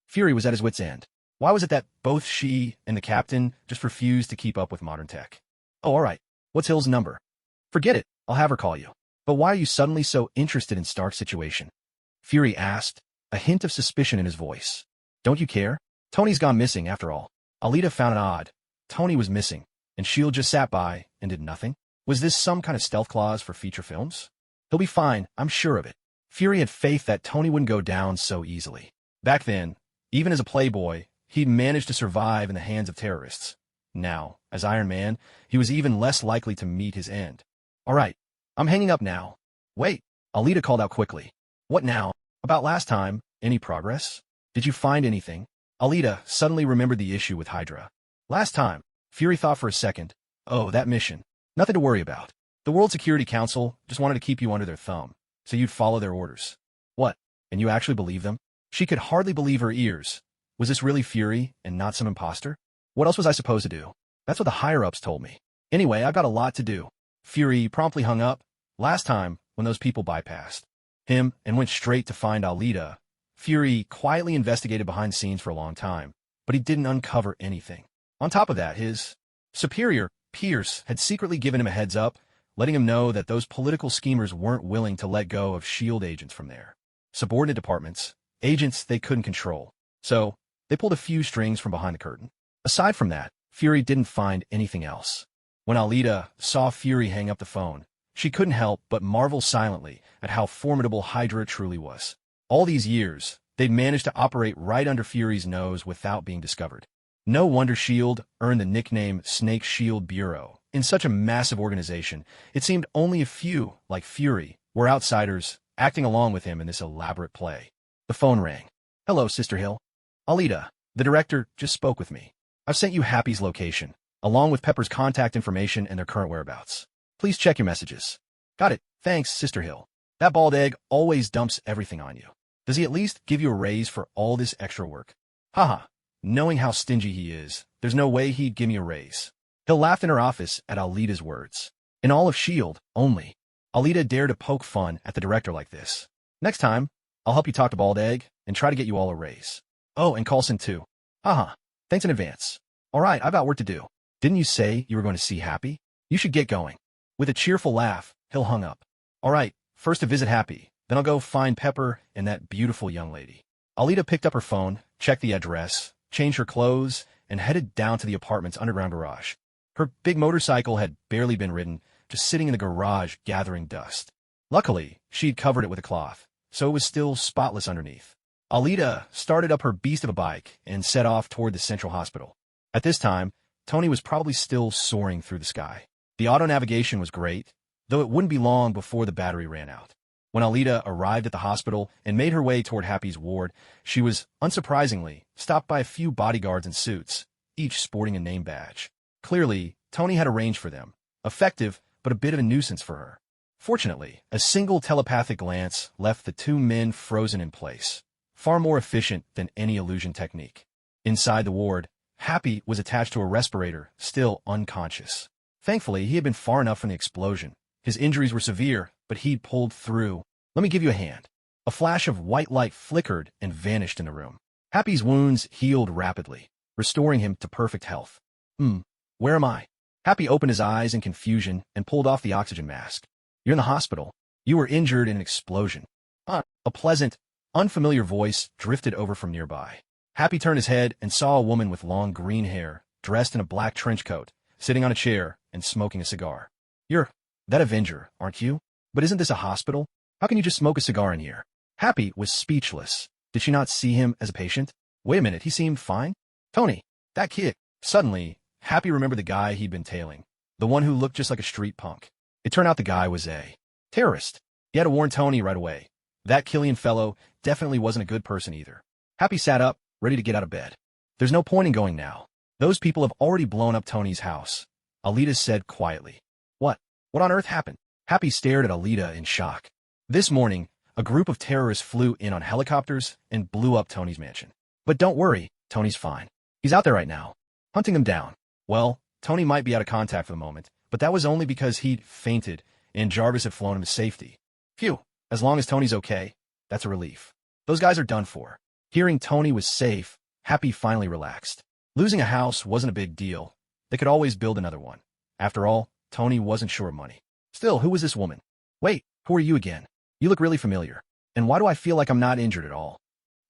Fury was at his wit's end. Why was it that both she and the captain just refused to keep up with modern tech? Oh, all right. What's Hill's number? Forget it. I'll have her call you. But why are you suddenly so interested in Stark's situation? Fury asked, a hint of suspicion in his voice. Don't you care? Tony's gone missing, after all. Alita found it odd. Tony was missing, and S.H.I.E.L.D. just sat by and did nothing? Was this some kind of stealth clause for feature films? He'll be fine, I'm sure of it. Fury had faith that Tony wouldn't go down so easily. Back then, even as a playboy, he'd managed to survive in the hands of terrorists. Now, as Iron Man, he was even less likely to meet his end. All right, I'm hanging up now. Wait, Alita called out quickly. What now? About last time, any progress? Did you find anything? Alita suddenly remembered the issue with Hydra. Last time, Fury thought for a second. Oh, that mission. Nothing to worry about. The World Security Council just wanted to keep you under their thumb, so you'd follow their orders. What? And you actually believe them? She could hardly believe her ears. Was this really Fury and not some imposter? What else was I supposed to do? That's what the higher-ups told me. Anyway, I've got a lot to do. Fury promptly hung up. Last time, when those people bypassed him and went straight to find Alita, Fury quietly investigated behind the scenes for a long time, but he didn't uncover anything. On top of that, his superior, Pierce, had secretly given him a heads up, letting him know that those political schemers weren't willing to let go of S.H.I.E.L.D. agents from their subordinate departments, agents they couldn't control. So, they pulled a few strings from behind the curtain. Aside from that, Fury didn't find anything else. When Alita saw Fury hang up the phone, she couldn't help but marvel silently at how formidable Hydra truly was. All these years, they'd managed to operate right under Fury's nose without being discovered. No wonder S.H.I.E.L.D. earned the nickname Snake Shield Bureau. In such a massive organization, it seemed only a few, like Fury, were outsiders, acting along with him in this elaborate play. The phone rang. Hello, Sister Hill. Alita, the director, just spoke with me. I've sent you Happy's location, along with Pepper's contact information and their current whereabouts. Please check your messages. Got it. Thanks, Sister Hill. That bald egg always dumps everything on you. Does he at least give you a raise for all this extra work? Haha. Knowing how stingy he is, there's no way he'd give me a raise. Hill laughed in her office at Alita's words. In all of S.H.I.E.L.D., only Alita dared to poke fun at the director like this. Next time, I'll help you talk to Bald Egg and try to get you all a raise. Oh, and Coulson too. Haha. Thanks in advance. All right, I've got work to do. Didn't you say you were going to see Happy? You should get going. With a cheerful laugh, Hill hung up. All right, first to visit Happy, then I'll go find Pepper and that beautiful young lady. Alita picked up her phone, checked the address, changed her clothes, and headed down to the apartment's underground garage. Her big motorcycle had barely been ridden, just sitting in the garage gathering dust. Luckily, she'd covered it with a cloth, so it was still spotless underneath. Alita started up her beast of a bike and set off toward the central hospital. At this time, Tony was probably still soaring through the sky. The auto navigation was great, though it wouldn't be long before the battery ran out. When Alita arrived at the hospital and made her way toward Happy's ward, she was, unsurprisingly, stopped by a few bodyguards in suits, each sporting a name badge. Clearly, Tony had arranged for them. Effective, but a bit of a nuisance for her. Fortunately, a single telepathic glance left the two men frozen in place, far more efficient than any illusion technique. Inside the ward, Happy was attached to a respirator, still unconscious. Thankfully, he had been far enough from the explosion. His injuries were severe, but he'd pulled through. Let me give you a hand. A flash of white light flickered and vanished in the room. Happy's wounds healed rapidly, restoring him to perfect health. Where am I? Happy opened his eyes in confusion and pulled off the oxygen mask. You're in the hospital. You were injured in an explosion. A pleasant, unfamiliar voice drifted over from nearby. Happy turned his head and saw a woman with long green hair, dressed in a black trench coat, sitting on a chair and smoking a cigar. You're that Avenger, aren't you? But isn't this a hospital? How can you just smoke a cigar in here? Happy was speechless. Did she not see him as a patient? Wait a minute, he seemed fine. Tony, that kid. Suddenly, Happy remembered the guy he'd been tailing, the one who looked just like a street punk. It turned out the guy was a terrorist. He had to warn Tony right away. That Killian fellow definitely wasn't a good person either. Happy sat up, ready to get out of bed. There's no point in going now. Those people have already blown up Tony's house, Alita said quietly. What? What on earth happened? Happy stared at Alita in shock. This morning, a group of terrorists flew in on helicopters and blew up Tony's mansion. But don't worry, Tony's fine. He's out there right now, hunting them down. Well, Tony might be out of contact for the moment, but that was only because he'd fainted and Jarvis had flown him to safety. Phew, as long as Tony's okay, that's a relief. Those guys are done for. Hearing Tony was safe, Happy finally relaxed. Losing a house wasn't a big deal. They could always build another one. After all, Tony wasn't short of money. Still, who was this woman? Wait, who are you again? You look really familiar. And why do I feel like I'm not injured at all?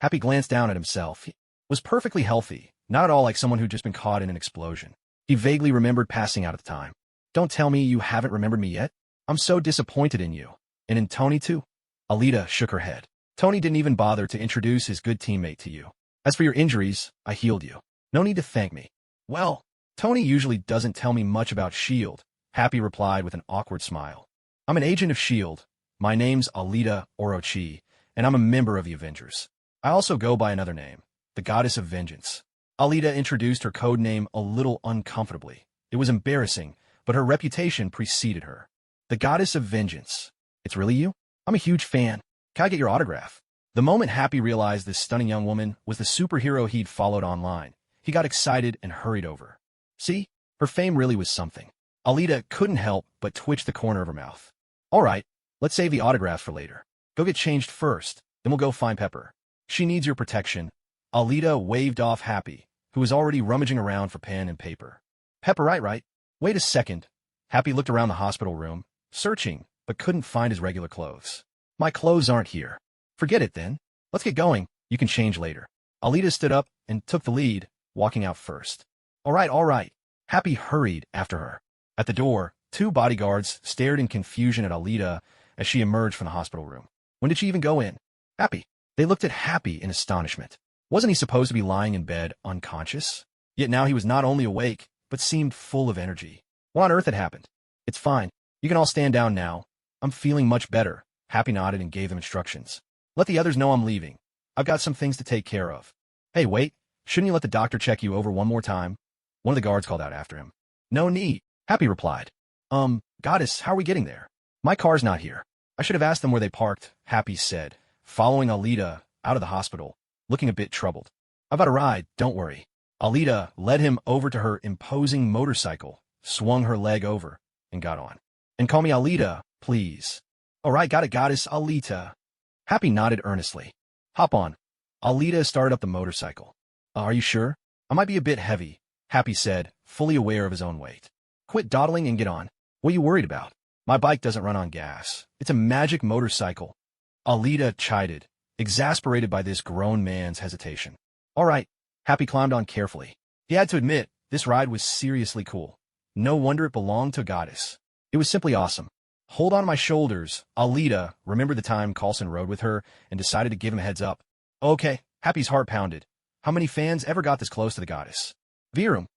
Happy glanced down at himself. He was perfectly healthy, not at all like someone who'd just been caught in an explosion. He vaguely remembered passing out at the time. Don't tell me you haven't remembered me yet? I'm so disappointed in you. And in Tony, too? Alita shook her head. Tony didn't even bother to introduce his good teammate to you. As for your injuries, I healed you. No need to thank me. Well, Tony usually doesn't tell me much about S.H.I.E.L.D., Happy replied with an awkward smile. I'm an agent of S.H.I.E.L.D. My name's Alita Orochi, and I'm a member of the Avengers. I also go by another name, the Goddess of Vengeance. Alita introduced her code name a little uncomfortably. It was embarrassing, but her reputation preceded her. The Goddess of Vengeance. It's really you? I'm a huge fan. Can I get your autograph? The moment Happy realized this stunning young woman was the superhero he'd followed online, he got excited and hurried over. See? Her fame really was something. Alita couldn't help but twitch the corner of her mouth. All right, let's save the autograph for later. Go get changed first, then we'll go find Pepper. She needs your protection. Alita waved off Happy, who was already rummaging around for pen and paper. Pepper, right? Wait a second. Happy looked around the hospital room, searching, but couldn't find his regular clothes. My clothes aren't here. Forget it then. Let's get going. You can change later. Alita stood up and took the lead, walking out first. All right. Happy hurried after her. At the door, two bodyguards stared in confusion at Alita as she emerged from the hospital room. When did she even go in? Happy. They looked at Happy in astonishment. Wasn't he supposed to be lying in bed, unconscious? Yet now he was not only awake, but seemed full of energy. What on earth had happened? It's fine. You can all stand down now. I'm feeling much better. Happy nodded and gave them instructions. Let the others know I'm leaving. I've got some things to take care of. Hey, wait, shouldn't you let the doctor check you over one more time? One of the guards called out after him. No need, Happy replied. Goddess, how are we getting there? My car's not here. I should have asked them where they parked, Happy said, following Alita out of the hospital, looking a bit troubled. I've got a ride, don't worry. Alita led him over to her imposing motorcycle, swung her leg over, and got on. And call me Alita, please. All right, got it, Goddess Alita. Happy nodded earnestly. Hop on. Alita started up the motorcycle. Are you sure? I might be a bit heavy, Happy said, fully aware of his own weight. Quit dawdling and get on. What are you worried about? My bike doesn't run on gas. It's a magic motorcycle. Alita chided, exasperated by this grown man's hesitation. All right, Happy climbed on carefully. He had to admit, this ride was seriously cool. No wonder it belonged to a goddess. It was simply awesome. Hold on my shoulders, Alita remembered the time Coulson rode with her and decided to give him a heads up. Okay, Happy's heart pounded. How many fans ever got this close to the goddess? Virum.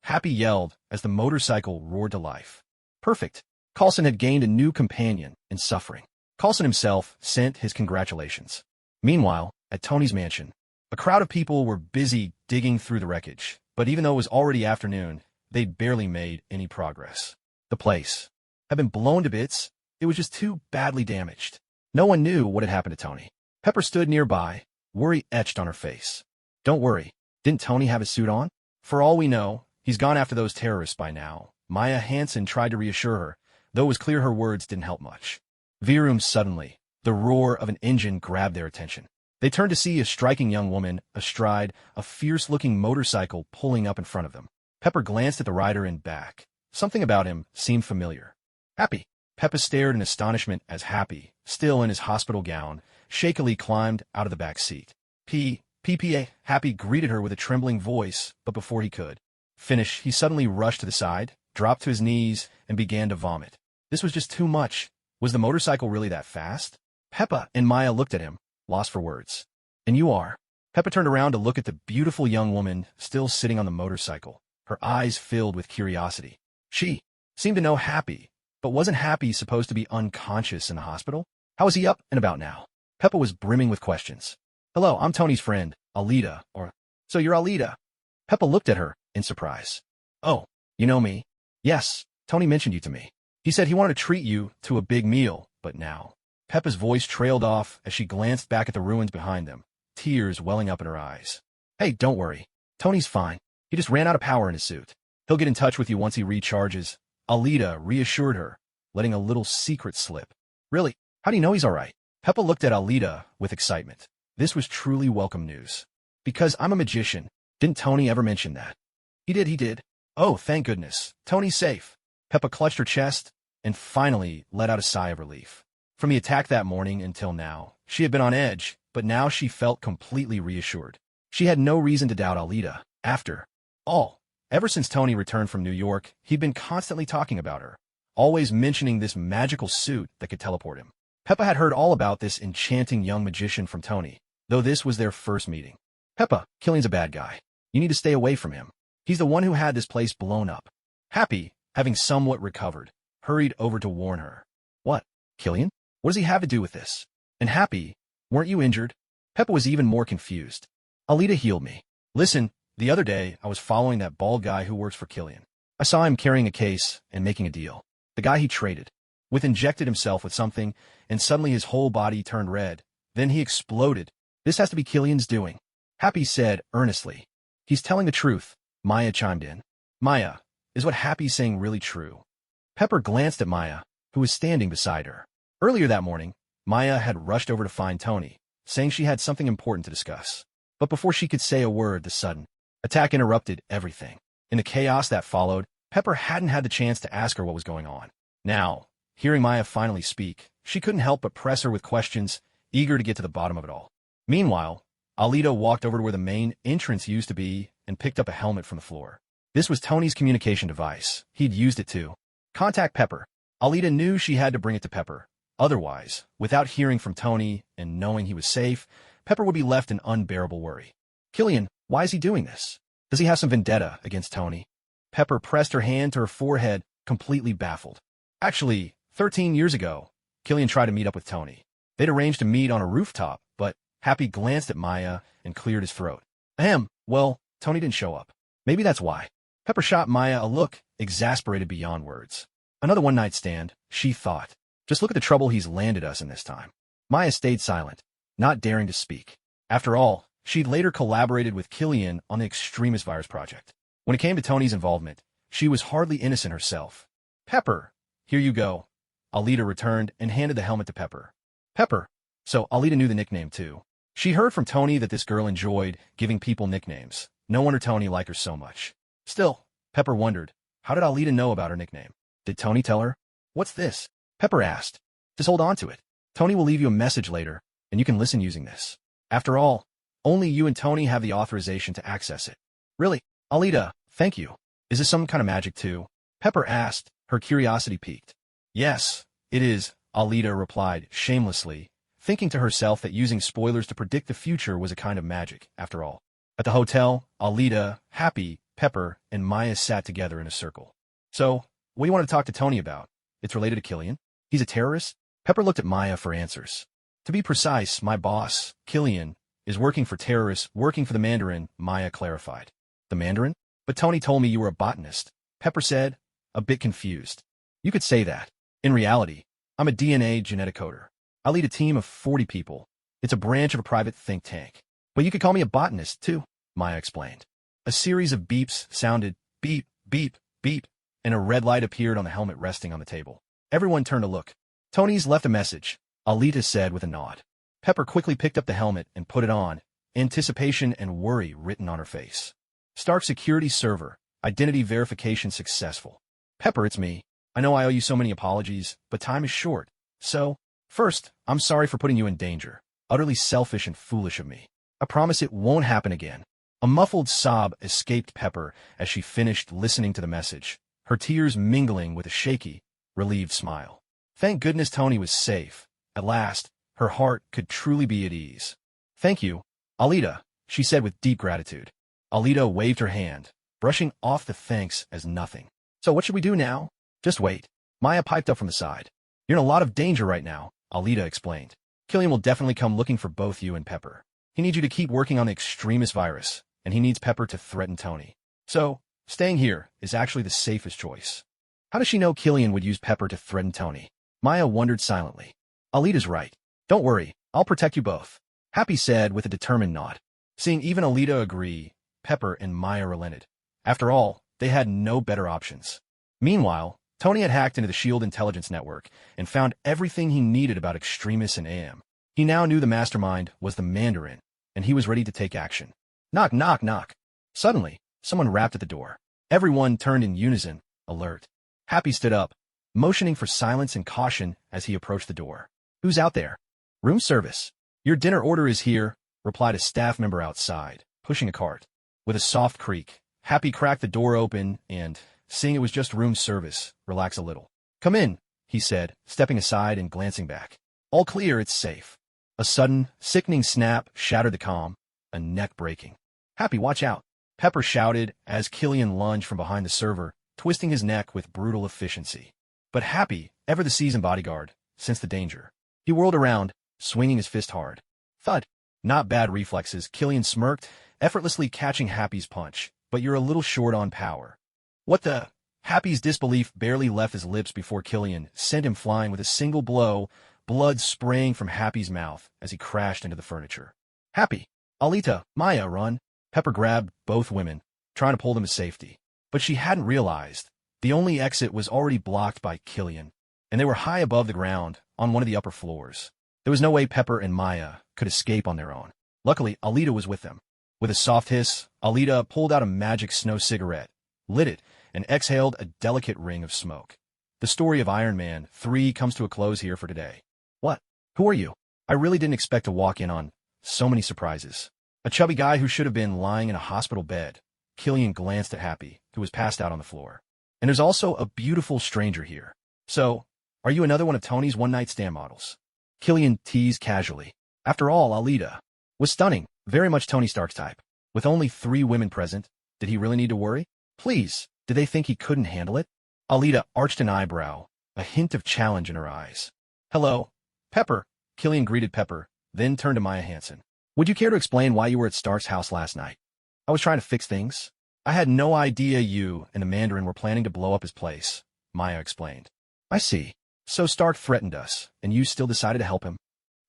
Happy yelled as the motorcycle roared to life. Perfect. Coulson had gained a new companion in suffering. Coulson himself sent his congratulations. Meanwhile, at Tony's mansion, a crowd of people were busy digging through the wreckage, but even though it was already afternoon, they'd barely made any progress. The place had been blown to bits. It was just too badly damaged. No one knew what had happened to Tony. Pepper stood nearby, worry etched on her face. Don't worry. Didn't Tony have his suit on? For all we know, he's gone after those terrorists by now. Maya Hansen tried to reassure her, though it was clear her words didn't help much. Virum suddenly, the roar of an engine grabbed their attention. They turned to see a striking young woman astride a fierce-looking motorcycle pulling up in front of them. Pepper glanced at the rider and back. Something about him seemed familiar. Happy. Peppa stared in astonishment as Happy, still in his hospital gown, shakily climbed out of the back seat. PPA, Happy greeted her with a trembling voice, but before he could finish, he suddenly rushed to the side, dropped to his knees, and began to vomit. This was just too much. Was the motorcycle really that fast? Peppa and Maya looked at him, lost for words. And you are? Peppa turned around to look at the beautiful young woman still sitting on the motorcycle, her eyes filled with curiosity. She seemed to know Happy, but wasn't Happy supposed to be unconscious in the hospital? How was he up and about now? Peppa was brimming with questions. Hello, I'm Tony's friend, Alita, so you're Alita? Peppa looked at her in surprise. Oh, you know me? Yes, Tony mentioned you to me. He said he wanted to treat you to a big meal, but now. Peppa's voice trailed off as she glanced back at the ruins behind them, tears welling up in her eyes. Hey, don't worry. Tony's fine. He just ran out of power in his suit. He'll get in touch with you once he recharges. Alita reassured her, letting a little secret slip. Really? How do you know he's all right? Peppa looked at Alita with excitement. This was truly welcome news. Because I'm a magician. Didn't Tony ever mention that? He did. Oh, thank goodness. Tony's safe. Peppa clutched her chest and finally let out a sigh of relief. From the attack that morning until now, she had been on edge, but now she felt completely reassured. She had no reason to doubt Alita. After all, ever since Tony returned from New York, he'd been constantly talking about her, always mentioning this magical suit that could teleport him. Peppa had heard all about this enchanting young magician from Tony, though this was their first meeting. Peppa, Killian's a bad guy. You need to stay away from him. He's the one who had this place blown up. Happy, having somewhat recovered, hurried over to warn her. What? Killian? What does he have to do with this? And Happy, weren't you injured? Peppa was even more confused. Alita healed me. Listen, the other day I was following that bald guy who works for Killian. I saw him carrying a case and making a deal. The guy he traded with injected himself with something, and suddenly his whole body turned red. Then he exploded. This has to be Killian's doing. Happy said earnestly. He's telling the truth, Maya chimed in. Maya, is what Happy's saying really true? Pepper glanced at Maya, who was standing beside her. Earlier that morning, Maya had rushed over to find Tony, saying she had something important to discuss. But before she could say a word, the sudden attack interrupted everything. In the chaos that followed, Pepper hadn't had the chance to ask her what was going on. Now, hearing Maya finally speak, she couldn't help but press her with questions, eager to get to the bottom of it all. Meanwhile, Alita walked over to where the main entrance used to be and picked up a helmet from the floor. This was Tony's communication device. He'd used it to contact Pepper. Alita knew she had to bring it to Pepper. Otherwise, without hearing from Tony and knowing he was safe, Pepper would be left in unbearable worry. Killian, why is he doing this? Does he have some vendetta against Tony? Pepper pressed her hand to her forehead, completely baffled. Actually, 13 years ago, Killian tried to meet up with Tony. They'd arranged to meet on a rooftop, but Happy glanced at Maya and cleared his throat. Well, Tony didn't show up. Maybe that's why. Pepper shot Maya a look, exasperated beyond words. Another one-night stand, she thought. Just look at the trouble he's landed us in this time. Maya stayed silent, not daring to speak. After all, she'd later collaborated with Killian on the Extremis virus project. When it came to Tony's involvement, she was hardly innocent herself. Pepper, here you go. Alita returned and handed the helmet to Pepper. Pepper. So Alita knew the nickname too. She heard from Tony that this girl enjoyed giving people nicknames. No wonder Tony liked her so much. Still, Pepper wondered, how did Alita know about her nickname? Did Tony tell her? What's this? Pepper asked. Just hold on to it. Tony will leave you a message later, and you can listen using this. After all, only you and Tony have the authorization to access it. Really? Alita, thank you. Is this some kind of magic too? Pepper asked, her curiosity piqued. Yes, it is, Alita replied shamelessly, thinking to herself that using spoilers to predict the future was a kind of magic, after all. At the hotel, Alita, Happy, Pepper, and Maya sat together in a circle. So, what do you want to talk to Tony about? It's related to Killian? He's a terrorist? Pepper looked at Maya for answers. To be precise, my boss, Killian, is working for terrorists, working for the Mandarin, Maya clarified. The Mandarin? But Tony told me you were a botanist, Pepper said, a bit confused. You could say that. In reality, I'm a DNA genetic coder. I lead a team of 40 people. It's a branch of a private think tank. But you could call me a botanist, too, Maya explained. A series of beeps sounded, beep, beep, beep, and a red light appeared on the helmet resting on the table. Everyone turned to look. Tony's left a message, Alita said with a nod. Pepper quickly picked up the helmet and put it on, anticipation and worry written on her face. Stark security server, identity verification successful. Pepper, it's me. I know I owe you so many apologies, but time is short. So, first, I'm sorry for putting you in danger. Utterly selfish and foolish of me. I promise it won't happen again. A muffled sob escaped Pepper as she finished listening to the message, her tears mingling with a shaky, relieved smile. Thank goodness Tony was safe. At last, her heart could truly be at ease. Thank you, Alita, she said with deep gratitude. Alita waved her hand, brushing off the thanks as nothing. So what should we do now? Just wait. Maya piped up from the side. You're in a lot of danger right now, Alita explained. Killian will definitely come looking for both you and Pepper. He needs you to keep working on the Extremis virus, and he needs Pepper to threaten Tony. So, staying here is actually the safest choice. How does she know Killian would use Pepper to threaten Tony? Maya wondered silently. Alita's right. Don't worry, I'll protect you both, Happy said with a determined nod. Seeing even Alita agree, Pepper and Maya relented. After all, they had no better options. Meanwhile, Tony had hacked into the SHIELD intelligence network and found everything he needed about Extremis and AM. He now knew the mastermind was the Mandarin, and he was ready to take action. Knock, knock, knock. Suddenly, someone rapped at the door. Everyone turned in unison, alert. Happy stood up, motioning for silence and caution as he approached the door. Who's out there? Room service. Your dinner order is here, replied a staff member outside, pushing a cart. With a soft creak, Happy cracked the door open and, seeing it was just room service, relaxed a little. Come in, he said, stepping aside and glancing back. All clear, it's safe. A sudden, sickening snap shattered the calm, a neck breaking. Happy, watch out, Pepper shouted as Killian lunged from behind the server, twisting his neck with brutal efficiency. But Happy, ever the seasoned bodyguard, sensed the danger. He whirled around, swinging his fist hard. Thud. Not bad reflexes, Killian smirked, effortlessly catching Happy's punch, but you're a little short on power. What the? Happy's disbelief barely left his lips before Killian sent him flying with a single blow, blood spraying from Happy's mouth as he crashed into the furniture. Happy, Alita, Maya, run. Pepper grabbed both women, trying to pull them to safety. But she hadn't realized the only exit was already blocked by Killian, and they were high above the ground on one of the upper floors. There was no way Pepper and Maya could escape on their own. Luckily, Alita was with them. With a soft hiss, Alita pulled out a magic snow cigarette, lit it, and exhaled a delicate ring of smoke. The story of Iron Man 3 comes to a close here for today. What? Who are you? I really didn't expect to walk in on so many surprises. A chubby guy who should have been lying in a hospital bed. Killian glanced at Happy, who was passed out on the floor. And there's also a beautiful stranger here. So, are you another one of Tony's one-night stand models? Killian teased casually. After all, Alita was stunning, very much Tony Stark's type. With only 3 women present, did he really need to worry? Please, did they think he couldn't handle it? Alita arched an eyebrow, a hint of challenge in her eyes. Hello, Pepper, Killian greeted Pepper, then turned to Maya Hansen. Would you care to explain why you were at Stark's house last night? I was trying to fix things. I had no idea you and the Mandarin were planning to blow up his place, Maya explained. I see. So Stark threatened us, and you still decided to help him?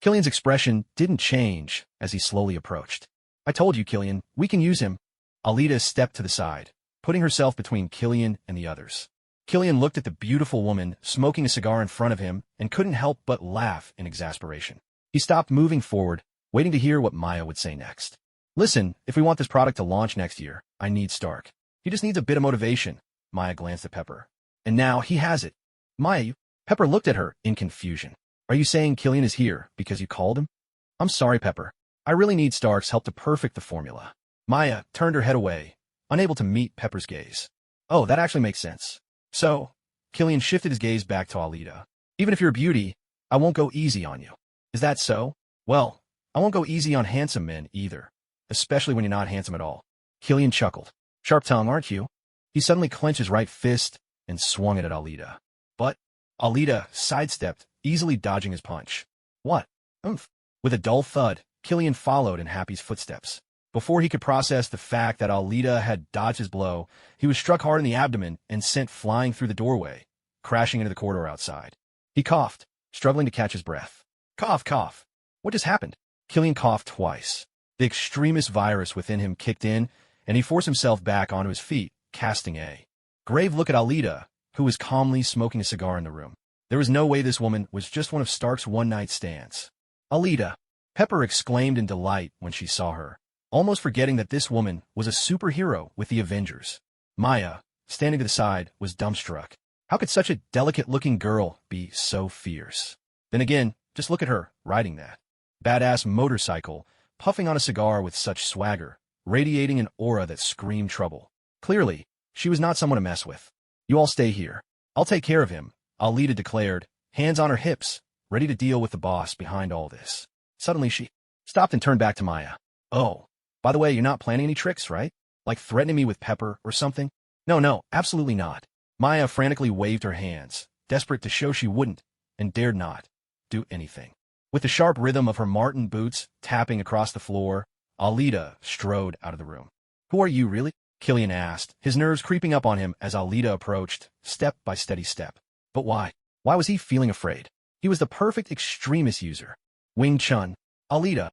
Killian's expression didn't change as he slowly approached. I told you, Killian, we can use him. Alita stepped to the side, putting herself between Killian and the others. Killian looked at the beautiful woman smoking a cigar in front of him and couldn't help but laugh in exasperation. He stopped moving forward, waiting to hear what Maya would say next. Listen, if we want this product to launch next year, I need Stark. He just needs a bit of motivation. Maya glanced at Pepper. And now he has it. Maya, Pepper looked at her in confusion. Are you saying Killian is here because you called him? I'm sorry, Pepper. I really need Stark's help to perfect the formula. Maya turned her head away, unable to meet Pepper's gaze. Oh, that actually makes sense. So, Killian shifted his gaze back to Alita. Even if you're a beauty, I won't go easy on you. Is that so? Well, I won't go easy on handsome men either, especially when you're not handsome at all. Killian chuckled. Sharp tongue, aren't you? He suddenly clenched his right fist and swung it at Alita. But Alita sidestepped, easily dodging his punch. What? Oomph. With a dull thud, Killian followed in Happy's footsteps. Before he could process the fact that Alita had dodged his blow, he was struck hard in the abdomen and sent flying through the doorway, crashing into the corridor outside. He coughed, struggling to catch his breath. Cough, cough. What just happened? Killian coughed twice. The extremist virus within him kicked in, and he forced himself back onto his feet, casting a grave look at Alita, who was calmly smoking a cigar in the room. There was no way this woman was just one of Stark's one-night stands. Alita, Pepper exclaimed in delight when she saw her, almost forgetting that this woman was a superhero with the Avengers. Maya, standing to the side, was dumbstruck. How could such a delicate-looking girl be so fierce? Then again, just look at her, riding that badass motorcycle, puffing on a cigar with such swagger, radiating an aura that screamed trouble. Clearly, she was not someone to mess with. You all stay here. I'll take care of him, Alita declared, hands on her hips, ready to deal with the boss behind all this. Suddenly she stopped and turned back to Maya. Oh, by the way, you're not planning any tricks, right? Like threatening me with Pepper or something? No, absolutely not. Maya frantically waved her hands, desperate to show she wouldn't, and dared not do anything. With the sharp rhythm of her Martin boots tapping across the floor, Alita strode out of the room. Who are you, really? Killian asked, his nerves creeping up on him as Alita approached, step by steady step. But why? Why was he feeling afraid? He was the perfect extremist user. Wing Chun. Alita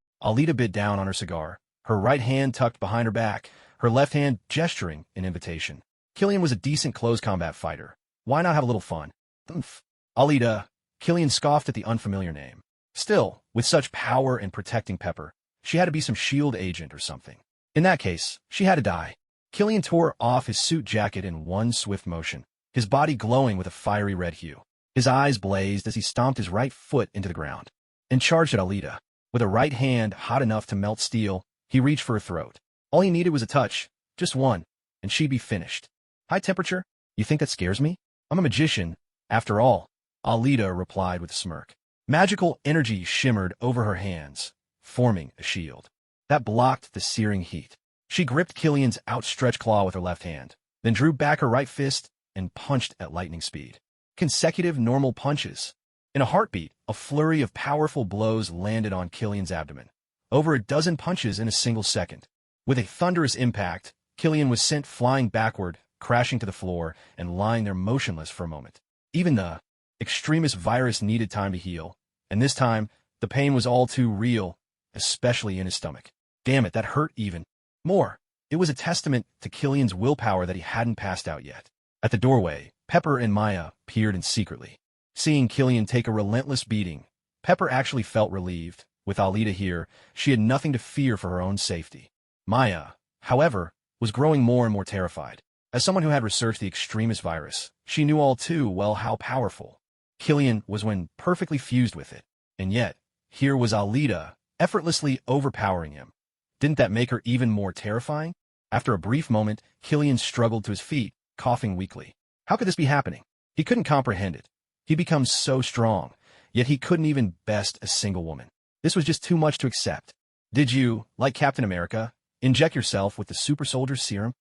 bit down on her cigar, her right hand tucked behind her back, her left hand gesturing in invitation. Killian was a decent close combat fighter. Why not have a little fun? Oomph. Alita. Killian scoffed at the unfamiliar name. Still, with such power and protecting Pepper, she had to be some S.H.I.E.L.D. agent or something. In that case, she had to die. Killian tore off his suit jacket in one swift motion, his body glowing with a fiery red hue. His eyes blazed as he stomped his right foot into the ground and charged at Alita. With a right hand hot enough to melt steel, he reached for her throat. All he needed was a touch, just one, and she'd be finished. High temperature? You think that scares me? I'm a magician, after all, Alita replied with a smirk. Magical energy shimmered over her hands, forming a shield that blocked the searing heat. She gripped Killian's outstretched claw with her left hand, then drew back her right fist and punched at lightning speed. Consecutive normal punches. In a heartbeat, a flurry of powerful blows landed on Killian's abdomen. Over a dozen punches in a single second. With a thunderous impact, Killian was sent flying backward, crashing to the floor, and lying there motionless for a moment. Even the extremist virus needed time to heal, and this time, the pain was all too real, especially in his stomach. Damn it, that hurt even more. It was a testament to Killian's willpower that he hadn't passed out yet. At the doorway, Pepper and Maya peered in secretly. Seeing Killian take a relentless beating, Pepper actually felt relieved. With Alita here, she had nothing to fear for her own safety. Maya, however, was growing more and more terrified. As someone who had researched the extremist virus, she knew all too well how powerful Killian was when perfectly fused with it. And yet, here was Alita, effortlessly overpowering him. Didn't that make her even more terrifying? After a brief moment, Killian struggled to his feet, coughing weakly. How could this be happening? He couldn't comprehend it. He'd become so strong, yet he couldn't even best a single woman. This was just too much to accept. Did you, like Captain America, inject yourself with the super soldier serum?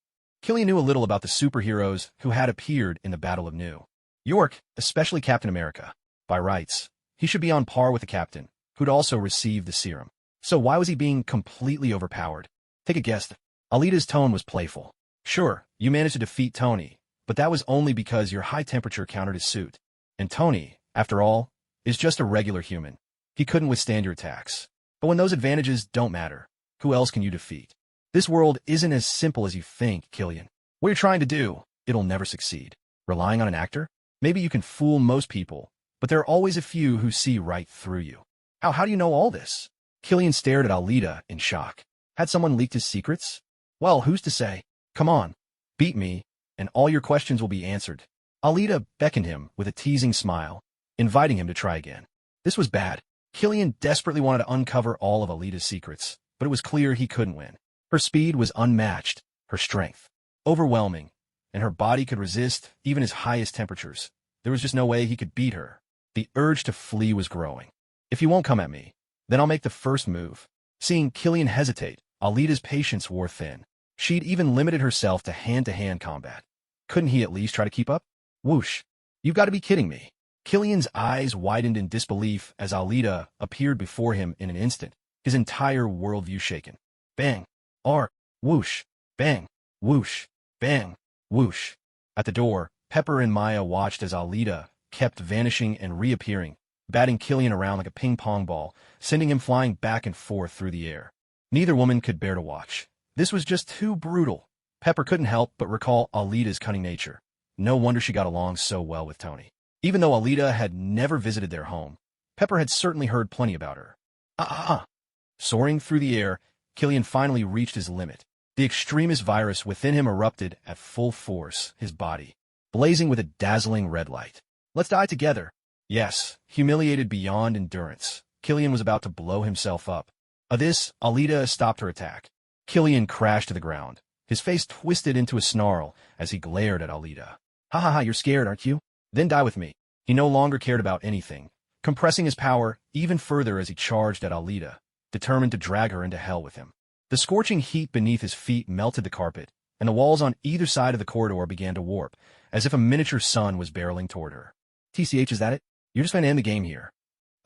Killian knew a little about the superheroes who had appeared in the Battle of New York, especially Captain America. By rights, he should be on par with the captain, who'd also received the serum. So why was he being completely overpowered? Take a guess. Alita's tone was playful. Sure, you managed to defeat Tony, but that was only because your high temperature countered his suit. And Tony, after all, is just a regular human. He couldn't withstand your attacks. But when those advantages don't matter, who else can you defeat? This world isn't as simple as you think, Killian. What you're trying to do, it'll never succeed. Relying on an actor? Maybe you can fool most people, but there are always a few who see right through you. How do you know all this? Killian stared at Alita in shock. Had someone leaked his secrets? Well, who's to say? Come on, beat me, and all your questions will be answered. Alita beckoned him with a teasing smile, inviting him to try again. This was bad. Killian desperately wanted to uncover all of Alita's secrets, but it was clear he couldn't win. Her speed was unmatched, her strength overwhelming, and her body could resist even his highest temperatures. There was just no way he could beat her. The urge to flee was growing. If you won't come at me, then I'll make the first move. Seeing Killian hesitate, Alita's patience wore thin. She'd even limited herself to hand-to-hand combat. Couldn't he at least try to keep up? Whoosh. You've got to be kidding me. Killian's eyes widened in disbelief as Alita appeared before him in an instant, his entire worldview shaken. Bang. Whoosh. Bang. Whoosh. Bang. Whoosh. At the door, Pepper and Maya watched as Alita kept vanishing and reappearing, batting Killian around like a ping-pong ball, sending him flying back and forth through the air. Neither woman could bear to watch. This was just too brutal. Pepper couldn't help but recall Alita's cunning nature. No wonder she got along so well with Tony. Even though Alita had never visited their home, Pepper had certainly heard plenty about her. Soaring through the air, Killian finally reached his limit. The extremist virus within him erupted at full force, his body blazing with a dazzling red light. Let's die together. Yes, humiliated beyond endurance, Killian was about to blow himself up. This, Alita stopped her attack. Killian crashed to the ground, his face twisted into a snarl as he glared at Alita. You're scared, aren't you? Then die with me. He no longer cared about anything, compressing his power even further as he charged at Alita, determined to drag her into hell with him. The scorching heat beneath his feet melted the carpet, and the walls on either side of the corridor began to warp, as if a miniature sun was barreling toward her. TCH, is that it? You're just going to end the game here.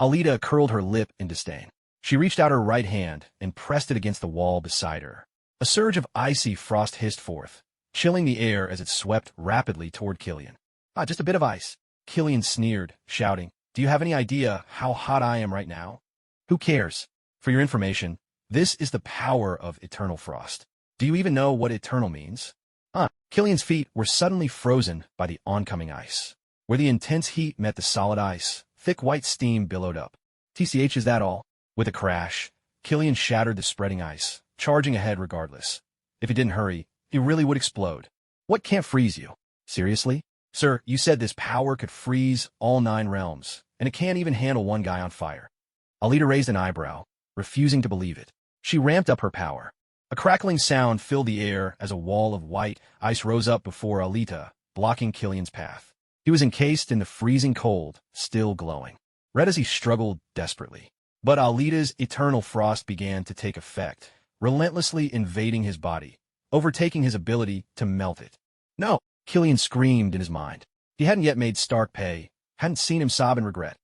Alita curled her lip in disdain. She reached out her right hand and pressed it against the wall beside her. A surge of icy frost hissed forth, chilling the air as it swept rapidly toward Killian. Just a bit of ice. Killian sneered, shouting, Do you have any idea how hot I am right now? Who cares? For your information, this is the power of eternal frost. Do you even know what eternal means? Killian's feet were suddenly frozen by the oncoming ice. Where the intense heat met the solid ice, thick white steam billowed up. TCH, is that all? With a crash, Killian shattered the spreading ice, charging ahead regardless. If he didn't hurry, he really would explode. What can't freeze you? Seriously? Sir, you said this power could freeze all 9 realms, and it can't even handle one guy on fire. Alita raised an eyebrow, refusing to believe it. She ramped up her power. A crackling sound filled the air as a wall of white ice rose up before Alita, blocking Killian's path. He was encased in the freezing cold, still glowing, red as he struggled desperately. But Alita's eternal frost began to take effect, relentlessly invading his body, overtaking his ability to melt it. No! Killian screamed in his mind. He hadn't yet made Stark pay, hadn't seen him sob in regret.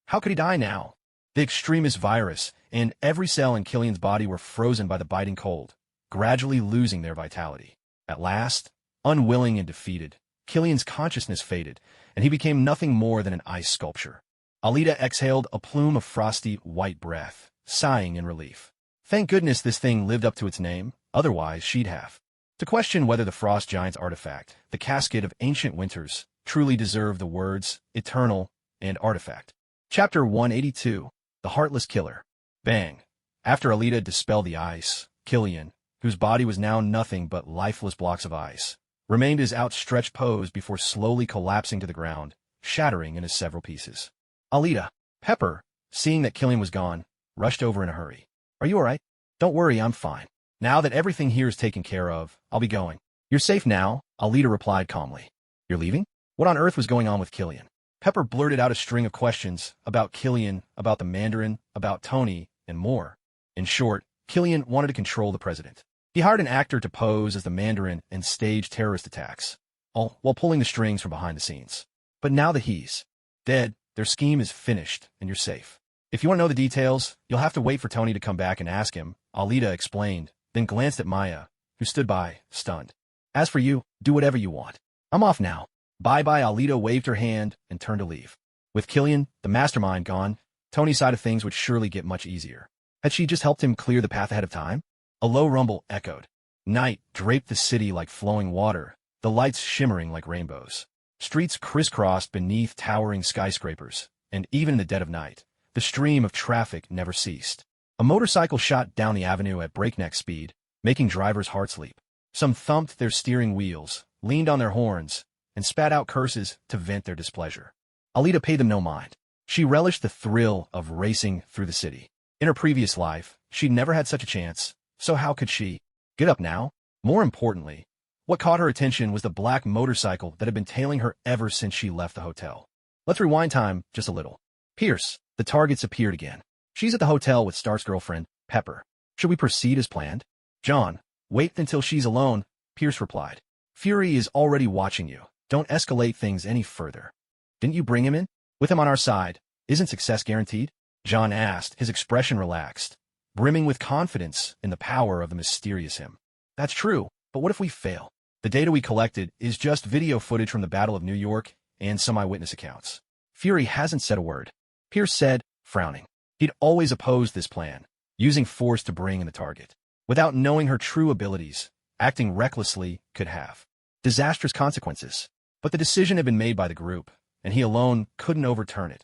How could he die now? The extremist virus and every cell in Killian's body were frozen by the biting cold, gradually losing their vitality. At last, unwilling and defeated, Killian's consciousness faded, and he became nothing more than an ice sculpture. Alita exhaled a plume of frosty, white breath, sighing in relief. Thank goodness this thing lived up to its name, otherwise she'd have. To question whether the Frost Giant's artifact, the Casket of Ancient Winters, truly deserved the words eternal and artifact. Chapter 182, The Heartless Killer. Bang. After Alita dispelled the ice, Killian, whose body was now nothing but lifeless blocks of ice, remained his outstretched pose before slowly collapsing to the ground, shattering into several pieces. Alita, Pepper, seeing that Killian was gone, rushed over in a hurry. Are you all right? Don't worry, I'm fine. Now that everything here is taken care of, I'll be going. You're safe now, Alita replied calmly. You're leaving? What on earth was going on with Killian? Pepper blurted out a string of questions about Killian, about the Mandarin, about Tony, and more. In short, Killian wanted to control the president. He hired an actor to pose as the Mandarin and stage terrorist attacks, all while pulling the strings from behind the scenes. But now that he's dead, their scheme is finished, and you're safe. If you want to know the details, you'll have to wait for Tony to come back and ask him, Alita explained, then glanced at Maya, who stood by, stunned. As for you, do whatever you want. I'm off now. Bye-bye. Alita waved her hand and turned to leave. With Killian, the mastermind, gone, Tony's side of things would surely get much easier. Had she just helped him clear the path ahead of time? A low rumble echoed. Night draped the city like flowing water, the lights shimmering like rainbows. Streets crisscrossed beneath towering skyscrapers, and even in the dead of night, the stream of traffic never ceased. A motorcycle shot down the avenue at breakneck speed, making drivers' hearts leap. Some thumped their steering wheels, leaned on their horns, and spat out curses to vent their displeasure. Alita paid them no mind. She relished the thrill of racing through the city. In her previous life, she'd never had such a chance, so how could she get up now? More importantly, what caught her attention was the black motorcycle that had been tailing her ever since she left the hotel. Let's rewind time just a little. Pierce, the targets appeared again. She's at the hotel with Stark's girlfriend, Pepper. Should we proceed as planned? John, wait until she's alone, Pierce replied. Fury is already watching you. Don't escalate things any further. Didn't you bring him in? With him on our side, isn't success guaranteed? John asked, his expression relaxed, brimming with confidence in the power of the mysterious him. That's true, but what if we fail? The data we collected is just video footage from the Battle of New York and some eyewitness accounts. Fury hasn't said a word, Pierce said, frowning. He'd always opposed this plan, using force to bring in the target. Without knowing her true abilities, acting recklessly could have disastrous consequences. But the decision had been made by the group, and he alone couldn't overturn it.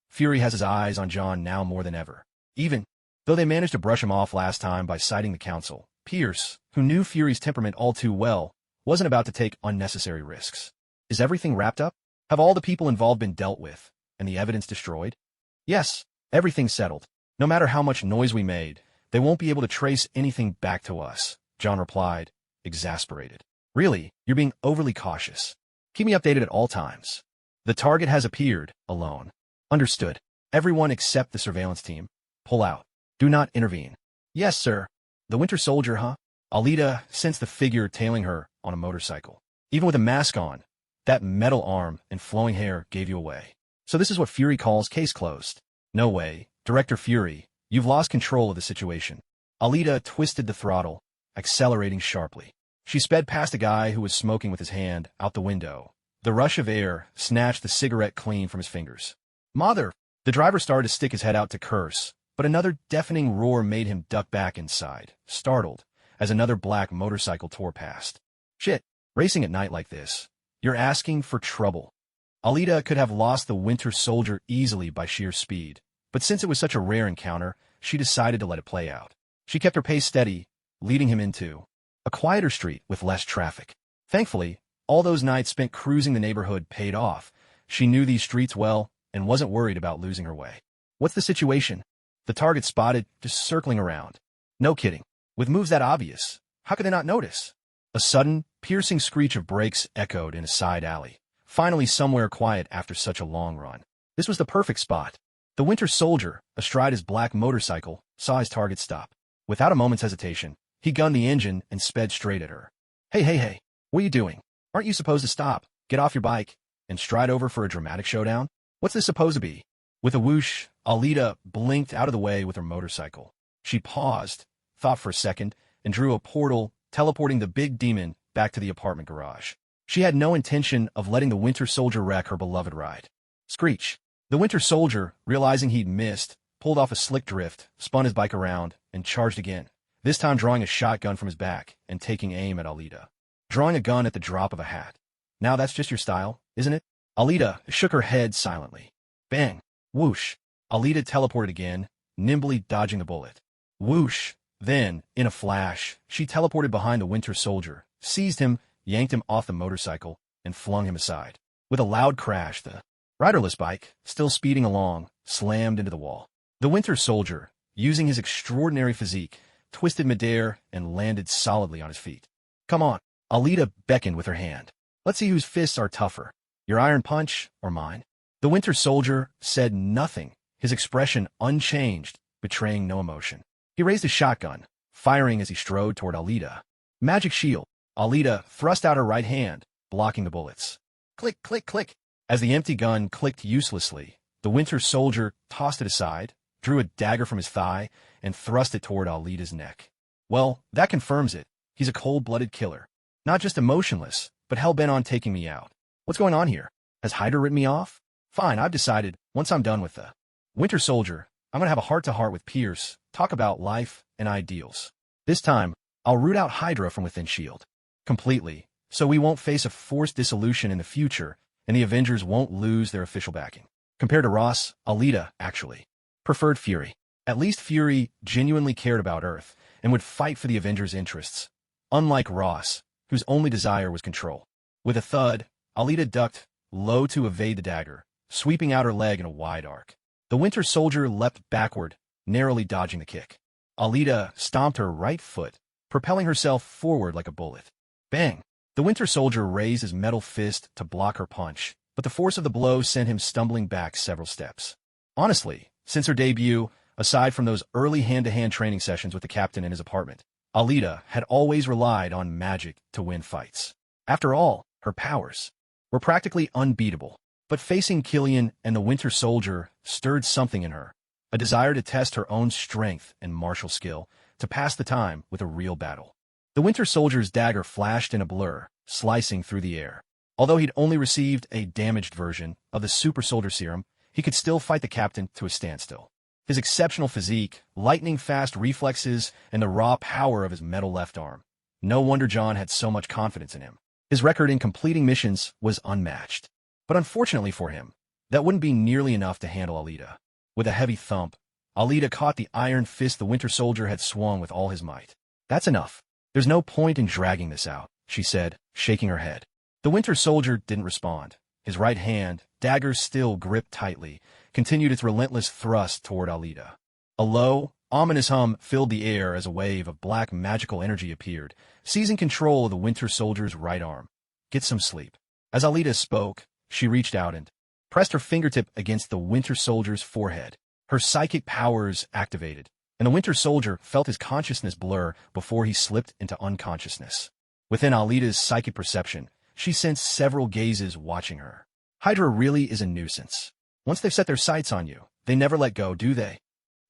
Fury has his eyes on John now more than ever. Even though they managed to brush him off last time by citing the council, Pierce, who knew Fury's temperament all too well, wasn't about to take unnecessary risks. Is everything wrapped up? Have all the people involved been dealt with, and the evidence destroyed? Yes, everything's settled. No matter how much noise we made, they won't be able to trace anything back to us, John replied, exasperated. Really, you're being overly cautious. Keep me updated at all times. The target has appeared, alone. Understood. Everyone except the surveillance team. Pull out. Do not intervene. Yes, sir. The Winter Soldier, huh? Alita sensed the figure tailing her on a motorcycle. Even with a mask on, that metal arm and flowing hair gave you away. So this is what Fury calls case closed. No way. Director Fury, you've lost control of the situation. Alita twisted the throttle, accelerating sharply. She sped past a guy who was smoking with his hand out the window. The rush of air snatched the cigarette clean from his fingers. Mother! The driver started to stick his head out to curse, but another deafening roar made him duck back inside, startled, as another black motorcycle tore past. Shit, racing at night like this. You're asking for trouble. Alita could have lost the Winter Soldier easily by sheer speed, but since it was such a rare encounter, she decided to let it play out. She kept her pace steady, leading him into a quieter street with less traffic. Thankfully, all those nights spent cruising the neighborhood paid off. She knew these streets well and wasn't worried about losing her way. What's the situation? The target spotted, just circling around. No kidding. With moves that obvious, how could they not notice? A sudden, piercing screech of brakes echoed in a side alley, finally somewhere quiet after such a long run. This was the perfect spot. The Winter Soldier, astride his black motorcycle, saw his target stop. Without a moment's hesitation, he gunned the engine and sped straight at her. Hey, what are you doing? Aren't you supposed to stop, get off your bike, and stride over for a dramatic showdown? What's this supposed to be? With a whoosh, Alita blinked out of the way with her motorcycle. She paused, thought for a second, and drew a portal, teleporting the big demon back to the apartment garage. She had no intention of letting the Winter Soldier wreck her beloved ride. Screech. The Winter Soldier, realizing he'd missed, pulled off a slick drift, spun his bike around, and charged again, this time drawing a shotgun from his back and taking aim at Alita. Drawing a gun at the drop of a hat. Now that's just your style, isn't it? Alita shook her head silently. Bang. Whoosh. Alita teleported again, nimbly dodging the bullet. Whoosh. Then, in a flash, she teleported behind the Winter Soldier, seized him, yanked him off the motorcycle, and flung him aside. With a loud crash, the riderless bike, still speeding along, slammed into the wall. The Winter Soldier, using his extraordinary physique, twisted midair and landed solidly on his feet. Come on. Alita beckoned with her hand. Let's see whose fists are tougher, your iron punch or mine. The Winter Soldier said nothing, his expression unchanged, betraying no emotion. He raised his shotgun, firing as he strode toward Alita. Magic shield. Alita thrust out her right hand, blocking the bullets. Click, click, click. As the empty gun clicked uselessly, the Winter Soldier tossed it aside, drew a dagger from his thigh, and thrust it toward Alita's neck. Well, that confirms it. He's a cold-blooded killer. Not just emotionless, but hell-bent on taking me out. What's going on here? Has Hydra written me off? Fine, I've decided, once I'm done with the Winter Soldier, I'm gonna have a heart-to-heart with Pierce, talk about life and ideals. This time, I'll root out Hydra from within S.H.I.E.L.D. completely, so we won't face a forced dissolution in the future, and the Avengers won't lose their official backing. Compared to Ross, Alita, actually, preferred Fury. At least Fury genuinely cared about Earth and would fight for the Avengers' interests, unlike Ross, whose only desire was control. With a thud, Alita ducked low to evade the dagger, sweeping out her leg in a wide arc. The Winter Soldier leapt backward, narrowly dodging the kick. Alita stomped her right foot, propelling herself forward like a bullet. Bang! The Winter Soldier raised his metal fist to block her punch, but the force of the blow sent him stumbling back several steps. Honestly, since her debut, aside from those early hand-to-hand training sessions with the captain in his apartment, Alita had always relied on magic to win fights. After all, her powers were practically unbeatable. But facing Killian and the Winter Soldier stirred something in her, a desire to test her own strength and martial skill, to pass the time with a real battle. The Winter Soldier's dagger flashed in a blur, slicing through the air. Although he'd only received a damaged version of the Super Soldier Serum, he could still fight the captain to a standstill. His exceptional physique, lightning-fast reflexes, and the raw power of his metal left arm. No wonder John had so much confidence in him. His record in completing missions was unmatched. But unfortunately for him, that wouldn't be nearly enough to handle Alita. With a heavy thump, Alita caught the iron fist the Winter Soldier had swung with all his might. That's enough. There's no point in dragging this out, she said, shaking her head. The Winter Soldier didn't respond. His right hand, dagger still gripped tightly, continued its relentless thrust toward Alita. A low, ominous hum filled the air as a wave of black magical energy appeared, seizing control of the Winter Soldier's right arm. Get some sleep. As Alita spoke, she reached out and pressed her fingertip against the Winter Soldier's forehead. Her psychic powers activated, and the Winter Soldier felt his consciousness blur before he slipped into unconsciousness. Within Alita's psychic perception, she sensed several gazes watching her. Hydra really is a nuisance. Once they've set their sights on you, they never let go, do they?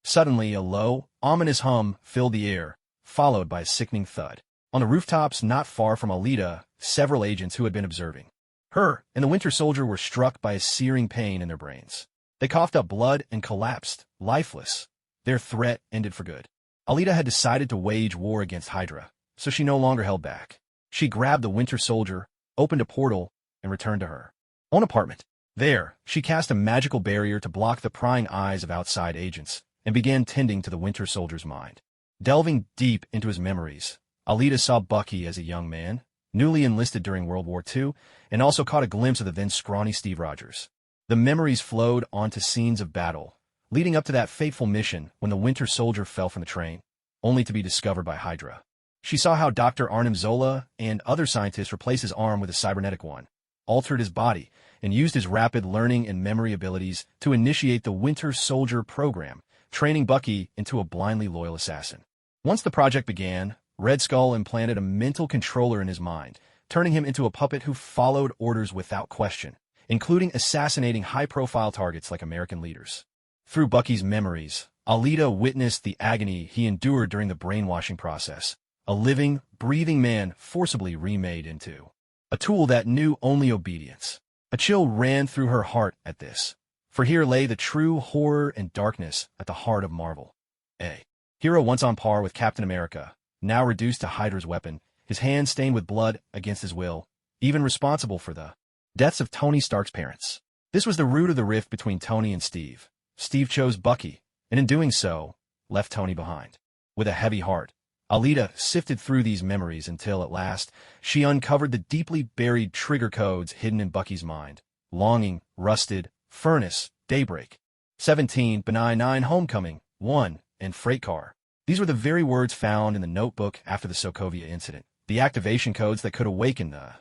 Suddenly, a low, ominous hum filled the air, followed by a sickening thud. On the rooftops not far from Alita, several agents who had been observing her and the Winter Soldier were struck by a searing pain in their brains. They coughed up blood and collapsed, lifeless. Their threat ended for good. Alita had decided to wage war against Hydra, so she no longer held back. She grabbed the Winter Soldier, opened a portal, and returned to her own apartment. There, she cast a magical barrier to block the prying eyes of outside agents, and began tending to the Winter Soldier's mind. Delving deep into his memories, Alita saw Bucky as a young man, newly enlisted during World War II, and also caught a glimpse of the then scrawny Steve Rogers. The memories flowed onto scenes of battle, leading up to that fateful mission when the Winter Soldier fell from the train, only to be discovered by Hydra. She saw how Dr. Arnim Zola and other scientists replaced his arm with a cybernetic one, altered his body, and used his rapid learning and memory abilities to initiate the Winter Soldier program, training Bucky into a blindly loyal assassin. Once the project began, Red Skull implanted a mental controller in his mind, turning him into a puppet who followed orders without question, including assassinating high-profile targets like American leaders. Through Bucky's memories, Alita witnessed the agony he endured during the brainwashing process, a living, breathing man forcibly remade into a tool that knew only obedience. A chill ran through her heart at this, for here lay the true horror and darkness at the heart of Marvel. A hero once on par with Captain America, now reduced to Hydra's weapon, his hands stained with blood against his will, even responsible for the deaths of Tony Stark's parents. This was the root of the rift between Tony and Steve. Steve chose Bucky, and in doing so, left Tony behind. With a heavy heart, Alita sifted through these memories until, at last, she uncovered the deeply buried trigger codes hidden in Bucky's mind. Longing, rusted, furnace, daybreak. 17, benign 9, homecoming, 1, and freight car. These were the very words found in the notebook after the Sokovia incident, the activation codes that could awaken the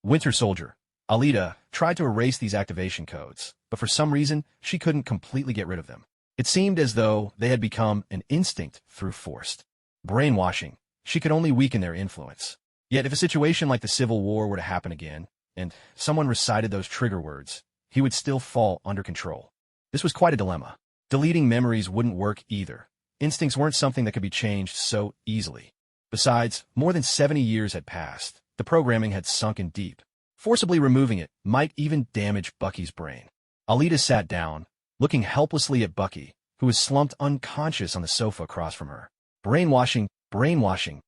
Winter Soldier. Alita tried to erase these activation codes, but for some reason, she couldn't completely get rid of them. It seemed as though they had become an instinct through forced brainwashing. She could only weaken their influence. Yet if a situation like the Civil War were to happen again, and someone recited those trigger words, he would still fall under control. This was quite a dilemma. Deleting memories wouldn't work either. Instincts weren't something that could be changed so easily. Besides, more than 70 years had passed. The programming had sunken deep. Forcibly removing it might even damage Bucky's brain. Alita sat down, looking helplessly at Bucky, who was slumped unconscious on the sofa across from her. Brainwashing,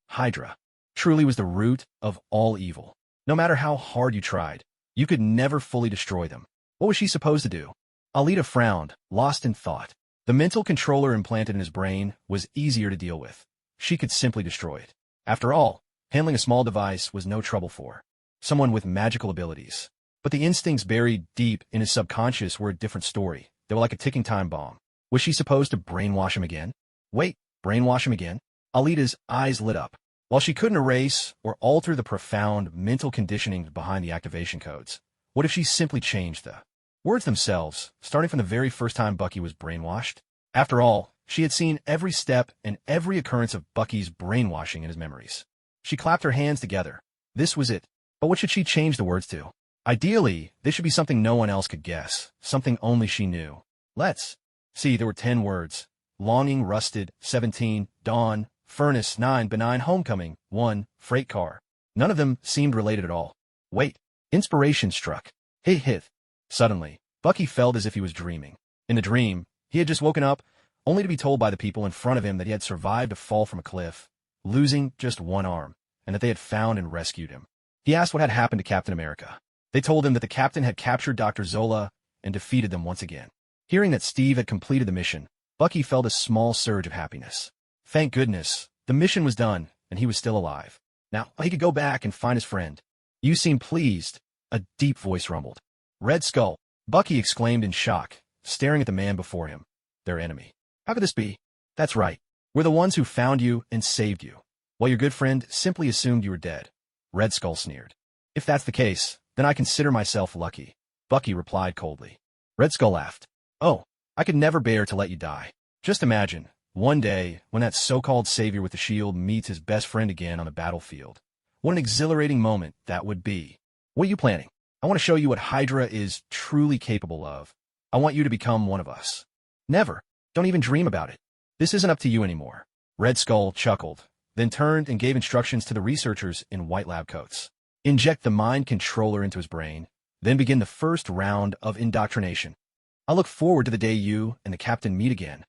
Hydra, truly was the root of all evil. No matter how hard you tried, you could never fully destroy them. What was she supposed to do? Alita frowned, lost in thought. The mental controller implanted in his brain was easier to deal with. She could simply destroy it. After all, handling a small device was no trouble for someone with magical abilities. But the instincts buried deep in his subconscious were a different story. They were like a ticking time bomb. Was she supposed to brainwash him again? Wait, brainwash him again? Alita's eyes lit up. While she couldn't erase or alter the profound mental conditioning behind the activation codes, what if she simply changed the words themselves, starting from the very first time Bucky was brainwashed? After all, she had seen every step and every occurrence of Bucky's brainwashing in his memories. She clapped her hands together. This was it. But what should she change the words to? Ideally, this should be something no one else could guess, something only she knew. Let's see, there were 10 words. Longing, rusted, 17, dawn, furnace, 9, benign, homecoming, 1, freight car. None of them seemed related at all. Wait, inspiration struck. Hit. Suddenly, Bucky felt as if he was dreaming. In the dream, he had just woken up, only to be told by the people in front of him that he had survived a fall from a cliff, losing just one arm, and that they had found and rescued him. He asked what had happened to Captain America. They told him that the captain had captured Dr. Zola and defeated them once again. Hearing that Steve had completed the mission, Bucky felt a small surge of happiness. Thank goodness, the mission was done, and he was still alive. Now, he could go back and find his friend. You seem pleased, a deep voice rumbled. Red Skull, Bucky exclaimed in shock, staring at the man before him. Their enemy. How could this be? That's right. We're the ones who found you and saved you, while your good friend simply assumed you were dead. Red Skull sneered. If that's the case, then I consider myself lucky, Bucky replied coldly. Red Skull laughed. Oh, I could never bear to let you die. Just imagine, one day, when that so-called savior with the shield meets his best friend again on the battlefield. What an exhilarating moment that would be. What are you planning? I want to show you what Hydra is truly capable of. I want you to become one of us. Never. Don't even dream about it. This isn't up to you anymore. Red Skull chuckled, then turned and gave instructions to the researchers in white lab coats. Inject the mind controller into his brain, then begin the first round of indoctrination. I look forward to the day you and the captain meet again.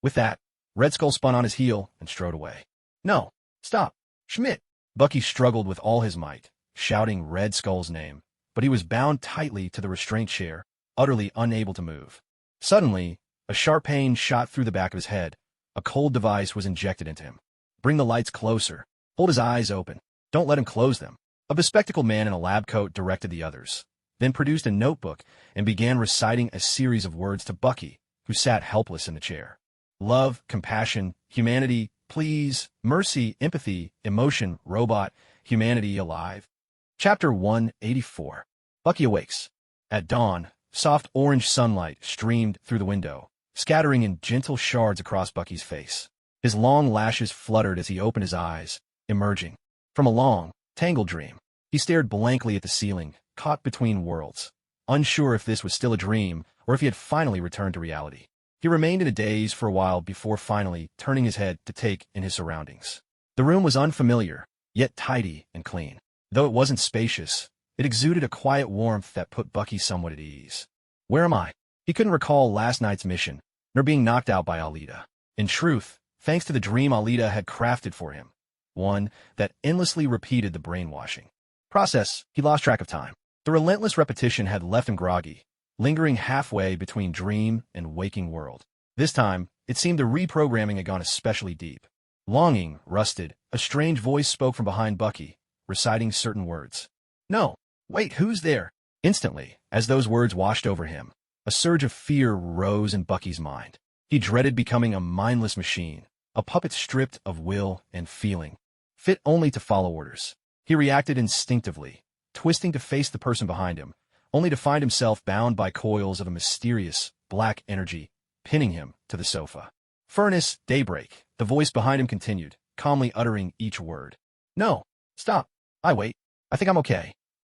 With that, Red Skull spun on his heel and strode away. No, stop, Schmidt. Bucky struggled with all his might, shouting Red Skull's name, but he was bound tightly to the restraint chair, utterly unable to move. Suddenly, a sharp pain shot through the back of his head. A cold device was injected into him. Bring the lights closer. Hold his eyes open. Don't let him close them. A bespectacled man in a lab coat directed the others, then produced a notebook and began reciting a series of words to Bucky, who sat helpless in the chair. Love, compassion, humanity, please, mercy, empathy, emotion, robot, humanity, alive. Chapter 184. Bucky awakes. At dawn, soft orange sunlight streamed through the window, scattering in gentle shards across Bucky's face. His long lashes fluttered as he opened his eyes, emerging from a long, tangled dream. He stared blankly at the ceiling, caught between worlds, unsure if this was still a dream or if he had finally returned to reality. He remained in a daze for a while before finally turning his head to take in his surroundings. The room was unfamiliar, yet tidy and clean. Though it wasn't spacious, it exuded a quiet warmth that put Bucky somewhat at ease. Where am I? He couldn't recall last night's mission, nor being knocked out by Alita. In truth, thanks to the dream Alita had crafted for him, one that endlessly repeated the brainwashing process, he lost track of time. The relentless repetition had left him groggy, lingering halfway between dream and waking world. This time, it seemed the reprogramming had gone especially deep. Longing, rusted, a strange voice spoke from behind Bucky, reciting certain words. No, wait, who's there? Instantly, as those words washed over him, a surge of fear rose in Bucky's mind. He dreaded becoming a mindless machine, a puppet stripped of will and feeling, fit only to follow orders. He reacted instinctively, twisting to face the person behind him, only to find himself bound by coils of a mysterious, black energy, pinning him to the sofa. Furnace, daybreak, the voice behind him continued, calmly uttering each word. No, stop. I wait. I think I'm okay.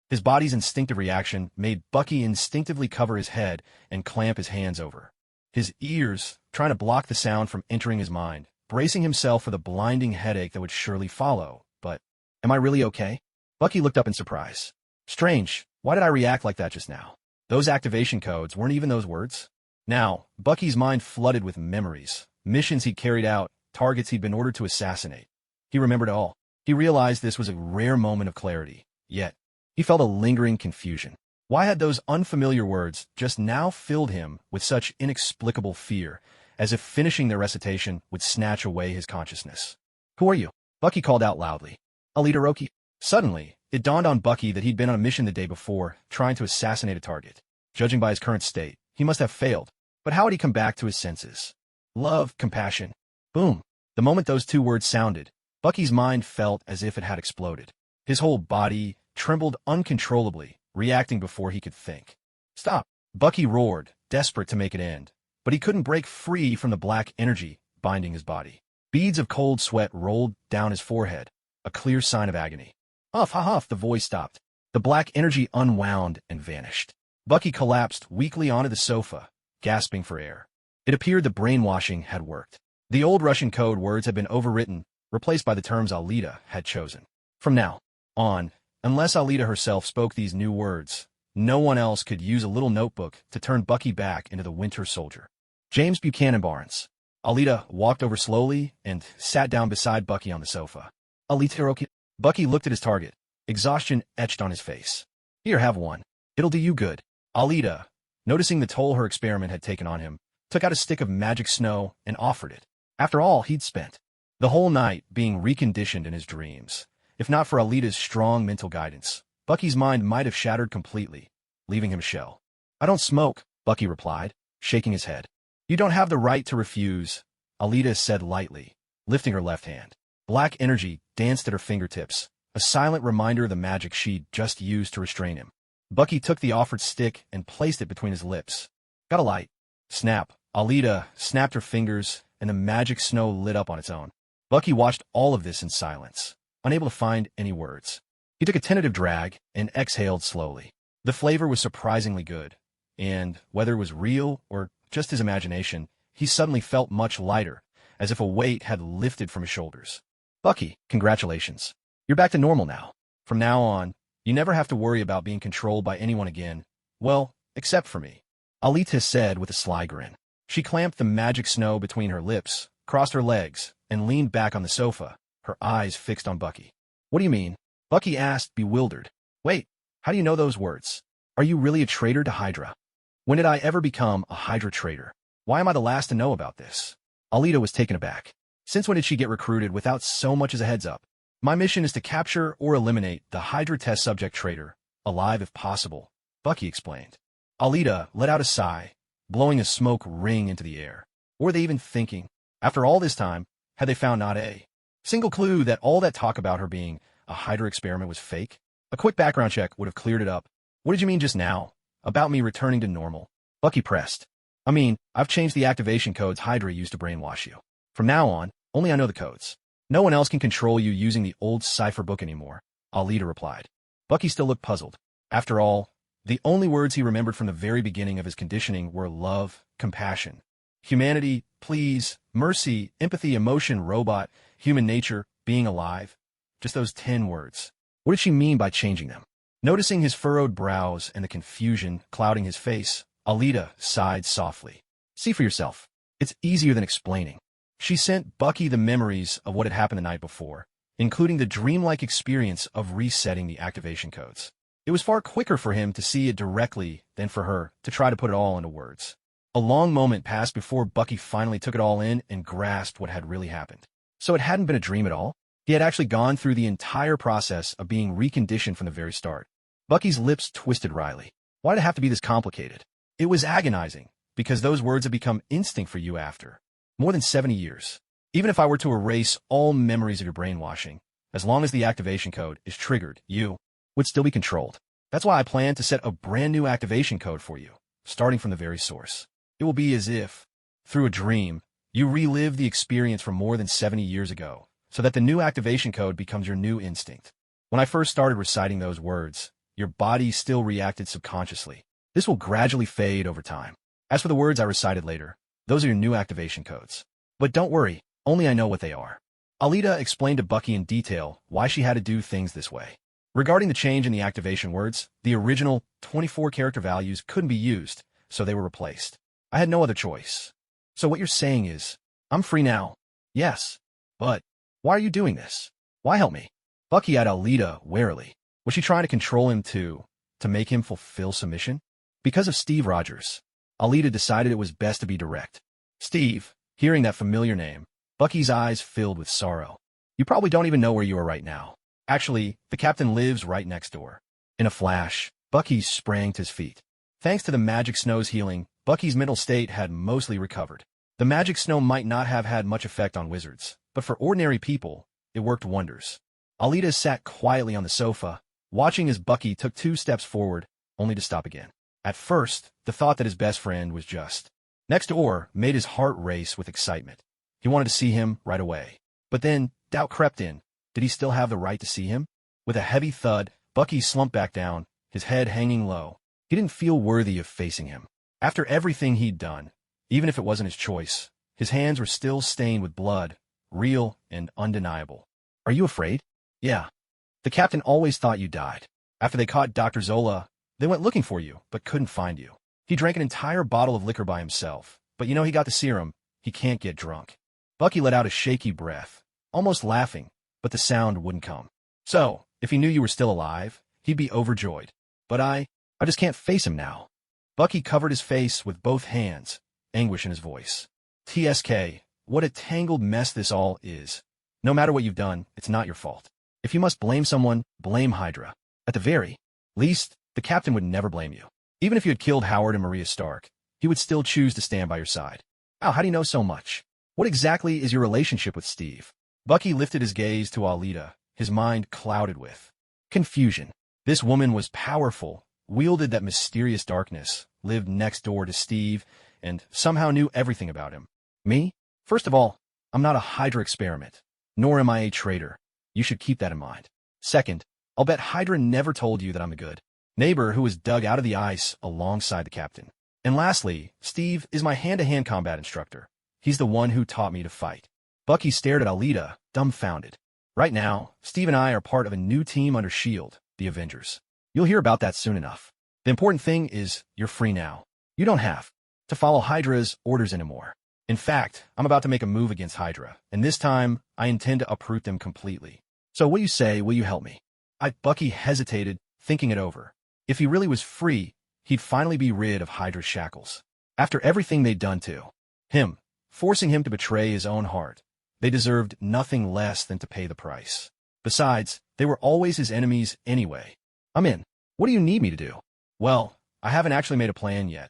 His body's instinctive reaction made Bucky instinctively cover his head and clamp his hands over his ears, trying to block the sound from entering his mind, bracing himself for the blinding headache that would surely follow. But, am I really okay? Bucky looked up in surprise. Strange, why did I react like that just now? Those activation codes weren't even those words. Now, Bucky's mind flooded with memories, missions he'd carried out, targets he'd been ordered to assassinate. He remembered it all. He realized this was a rare moment of clarity, yet he felt a lingering confusion. Why had those unfamiliar words just now filled him with such inexplicable fear, as if finishing their recitation would snatch away his consciousness? Who are you? Bucky called out loudly. Alita Roki. Suddenly, it dawned on Bucky that he'd been on a mission the day before, trying to assassinate a target. Judging by his current state, he must have failed. But how had he come back to his senses? Love, compassion. Boom. The moment those two words sounded, Bucky's mind felt as if it had exploded. His whole body trembled uncontrollably, reacting before he could think. Stop! Bucky roared, desperate to make it end. But he couldn't break free from the black energy binding his body. Beads of cold sweat rolled down his forehead, a clear sign of agony. Huff, huff, huff, the voice stopped. The black energy unwound and vanished. Bucky collapsed weakly onto the sofa, gasping for air. It appeared the brainwashing had worked. The old Russian code words had been overwritten, replaced by the terms Alita had chosen. From now on, unless Alita herself spoke these new words, no one else could use a little notebook to turn Bucky back into the Winter Soldier. James Buchanan Barnes. Alita walked over slowly and sat down beside Bucky on the sofa. Alita Roki. Bucky looked at his target, exhaustion etched on his face. Here, have one. It'll do you good. Alita, noticing the toll her experiment had taken on him, took out a stick of magic snow and offered it. After all, he'd spent the whole night being reconditioned in his dreams. If not for Alita's strong mental guidance, Bucky's mind might have shattered completely, leaving him a shell. I don't smoke, Bucky replied, shaking his head. You don't have the right to refuse, Alita said lightly, lifting her left hand. Black energy danced at her fingertips, a silent reminder of the magic she'd just used to restrain him. Bucky took the offered stick and placed it between his lips. Got a light. Snap. Alita snapped her fingers, and the magic snow lit up on its own. Bucky watched all of this in silence, unable to find any words. He took a tentative drag and exhaled slowly. The flavor was surprisingly good, and whether it was real or just his imagination, he suddenly felt much lighter, as if a weight had lifted from his shoulders. Bucky, congratulations. You're back to normal now. From now on, you never have to worry about being controlled by anyone again. Well, except for me, Alita said with a sly grin. She clamped the magic snow between her lips, crossed her legs, and leaned back on the sofa, her eyes fixed on Bucky. What do you mean? Bucky asked, bewildered. Wait, how do you know those words? Are you really a traitor to Hydra? When did I ever become a Hydra traitor? Why am I the last to know about this? Alita was taken aback. Since when did she get recruited without so much as a heads up? My mission is to capture or eliminate the Hydra test subject traitor, alive if possible, Bucky explained. Alita let out a sigh, blowing a smoke ring into the air. Or were they even thinking? After all this time, had they found not a single clue that all that talk about her being a Hydra experiment was fake? A quick background check would have cleared it up. What did you mean just now? About me returning to normal? Bucky pressed. I mean, I've changed the activation codes Hydra used to brainwash you. From now on, only I know the codes. No one else can control you using the old cipher book anymore, Alita replied. Bucky still looked puzzled. After all, the only words he remembered from the very beginning of his conditioning were love, compassion, humanity, please, mercy, empathy, emotion, robot, human nature, being alive. Just those 10 words. What did she mean by changing them? Noticing his furrowed brows and the confusion clouding his face, Alita sighed softly. See for yourself. It's easier than explaining. She sent Bucky the memories of what had happened the night before, including the dreamlike experience of resetting the activation codes. It was far quicker for him to see it directly than for her to try to put it all into words. A long moment passed before Bucky finally took it all in and grasped what had really happened. So it hadn't been a dream at all? He had actually gone through the entire process of being reconditioned from the very start. Bucky's lips twisted wryly. Why did it have to be this complicated? It was agonizing, because those words had become instinct for you after more than 70 years. Even if I were to erase all memories of your brainwashing, as long as the activation code is triggered, you would still be controlled. That's why I plan to set a brand new activation code for you, starting from the very source. It will be as if, through a dream, you relive the experience from more than 70 years ago, so that the new activation code becomes your new instinct. When I first started reciting those words, your body still reacted subconsciously. This will gradually fade over time. As for the words I recited later, Those are your new activation codes. But don't worry, only I know what they are. Alita explained to Bucky in detail why she had to do things this way. Regarding the change in the activation words, the original 24 character values couldn't be used, so they were replaced. I had no other choice. So what you're saying is, I'm free now. Yes. But why are you doing this? Why help me? Bucky eyed Alita warily. Was she trying to control him to make him fulfill submission? Because of Steve Rogers, Alita decided it was best to be direct. Steve, hearing that familiar name, Bucky's eyes filled with sorrow. You probably don't even know where you are right now. Actually, the captain lives right next door. In a flash, Bucky sprang to his feet. Thanks to the magic snow's healing, Bucky's mental state had mostly recovered. The magic snow might not have had much effect on wizards, but for ordinary people, it worked wonders. Alita sat quietly on the sofa, watching as Bucky took 2 steps forward, only to stop again. At first, the thought that his best friend was just next door made his heart race with excitement. He wanted to see him right away. But then, doubt crept in. Did he still have the right to see him? With a heavy thud, Bucky slumped back down, his head hanging low. He didn't feel worthy of facing him. After everything he'd done, even if it wasn't his choice, his hands were still stained with blood, real and undeniable. Are you afraid? Yeah. The captain always thought you died. After they caught Dr. Zola, they went looking for you, but couldn't find you. He drank an entire bottle of liquor by himself, but you know he got the serum. He can't get drunk. Bucky let out a shaky breath, almost laughing, but the sound wouldn't come. So, if he knew you were still alive, he'd be overjoyed. But I just can't face him now. Bucky covered his face with both hands, anguish in his voice. TSK, what a tangled mess this all is. No matter what you've done, it's not your fault. If you must blame someone, blame Hydra. At the very least, the captain would never blame you. Even if you had killed Howard and Maria Stark, he would still choose to stand by your side. Ow, how do you know so much? What exactly is your relationship with Steve? Bucky lifted his gaze to Alita, his mind clouded with confusion. This woman was powerful, wielded that mysterious darkness, lived next door to Steve, and somehow knew everything about him. Me? First of all, I'm not a Hydra experiment, nor am I a traitor. You should keep that in mind. Second, I'll bet Hydra never told you that I'm the good neighbor who was dug out of the ice alongside the captain. And lastly, Steve is my hand-to-hand combat instructor. He's the one who taught me to fight. Bucky stared at Alita, dumbfounded. Right now, Steve and I are part of a new team under S.H.I.E.L.D., the Avengers. You'll hear about that soon enough. The important thing is, you're free now. You don't have to follow Hydra's orders anymore. In fact, I'm about to make a move against Hydra, and this time, I intend to uproot them completely. So what do you say, will you help me? Bucky hesitated, thinking it over. If he really was free, he'd finally be rid of Hydra's shackles. After everything they'd done to him, forcing him to betray his own heart, they deserved nothing less than to pay the price. Besides, they were always his enemies anyway. I'm in. What do you need me to do? Well, I haven't actually made a plan yet.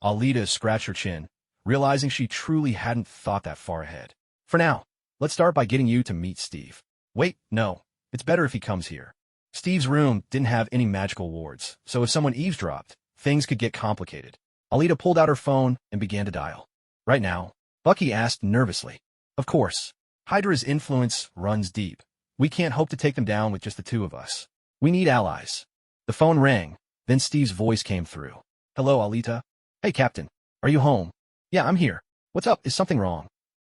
Alita scratched her chin, realizing she truly hadn't thought that far ahead. For now, let's start by getting you to meet Steve. Wait, no. It's better if he comes here. Steve's room didn't have any magical wards, so if someone eavesdropped, things could get complicated. Alita pulled out her phone and began to dial. Right now, Bucky asked nervously. Of course, Hydra's influence runs deep. We can't hope to take them down with just the two of us. We need allies. The phone rang, then Steve's voice came through. Hello, Alita. Hey, Captain. Are you home? Yeah, I'm here. What's up? Is something wrong?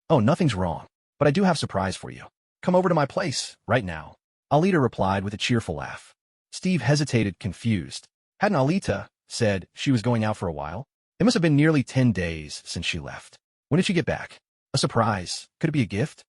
Oh, nothing's wrong. But I do have a surprise for you. Come over to my place, right now. Alita replied with a cheerful laugh. Steve hesitated, confused. Hadn't Alita said she was going out for a while? It must have been nearly 10 days since she left. When did she get back? A surprise. Could it be a gift?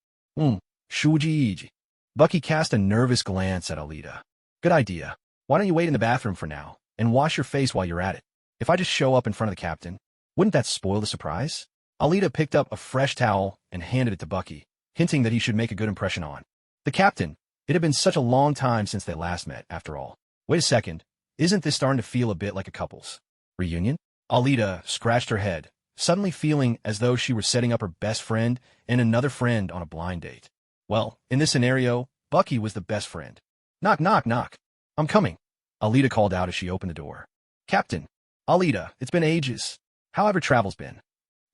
Shuji. Bucky cast a nervous glance at Alita. Good idea. Why don't you wait in the bathroom for now, and wash your face while you're at it? If I just show up in front of the captain, wouldn't that spoil the surprise? Alita picked up a fresh towel and handed it to Bucky, hinting that he should make a good impression on the captain. It had been such a long time since they last met, after all. Wait a second. Isn't this starting to feel a bit like a couple's reunion? Alita scratched her head, suddenly feeling as though she were setting up her best friend and another friend on a blind date. Well, in this scenario, Bucky was the best friend. Knock, knock, knock. I'm coming. Alita called out as she opened the door. Captain. Alita, it's been ages. How have your travels been?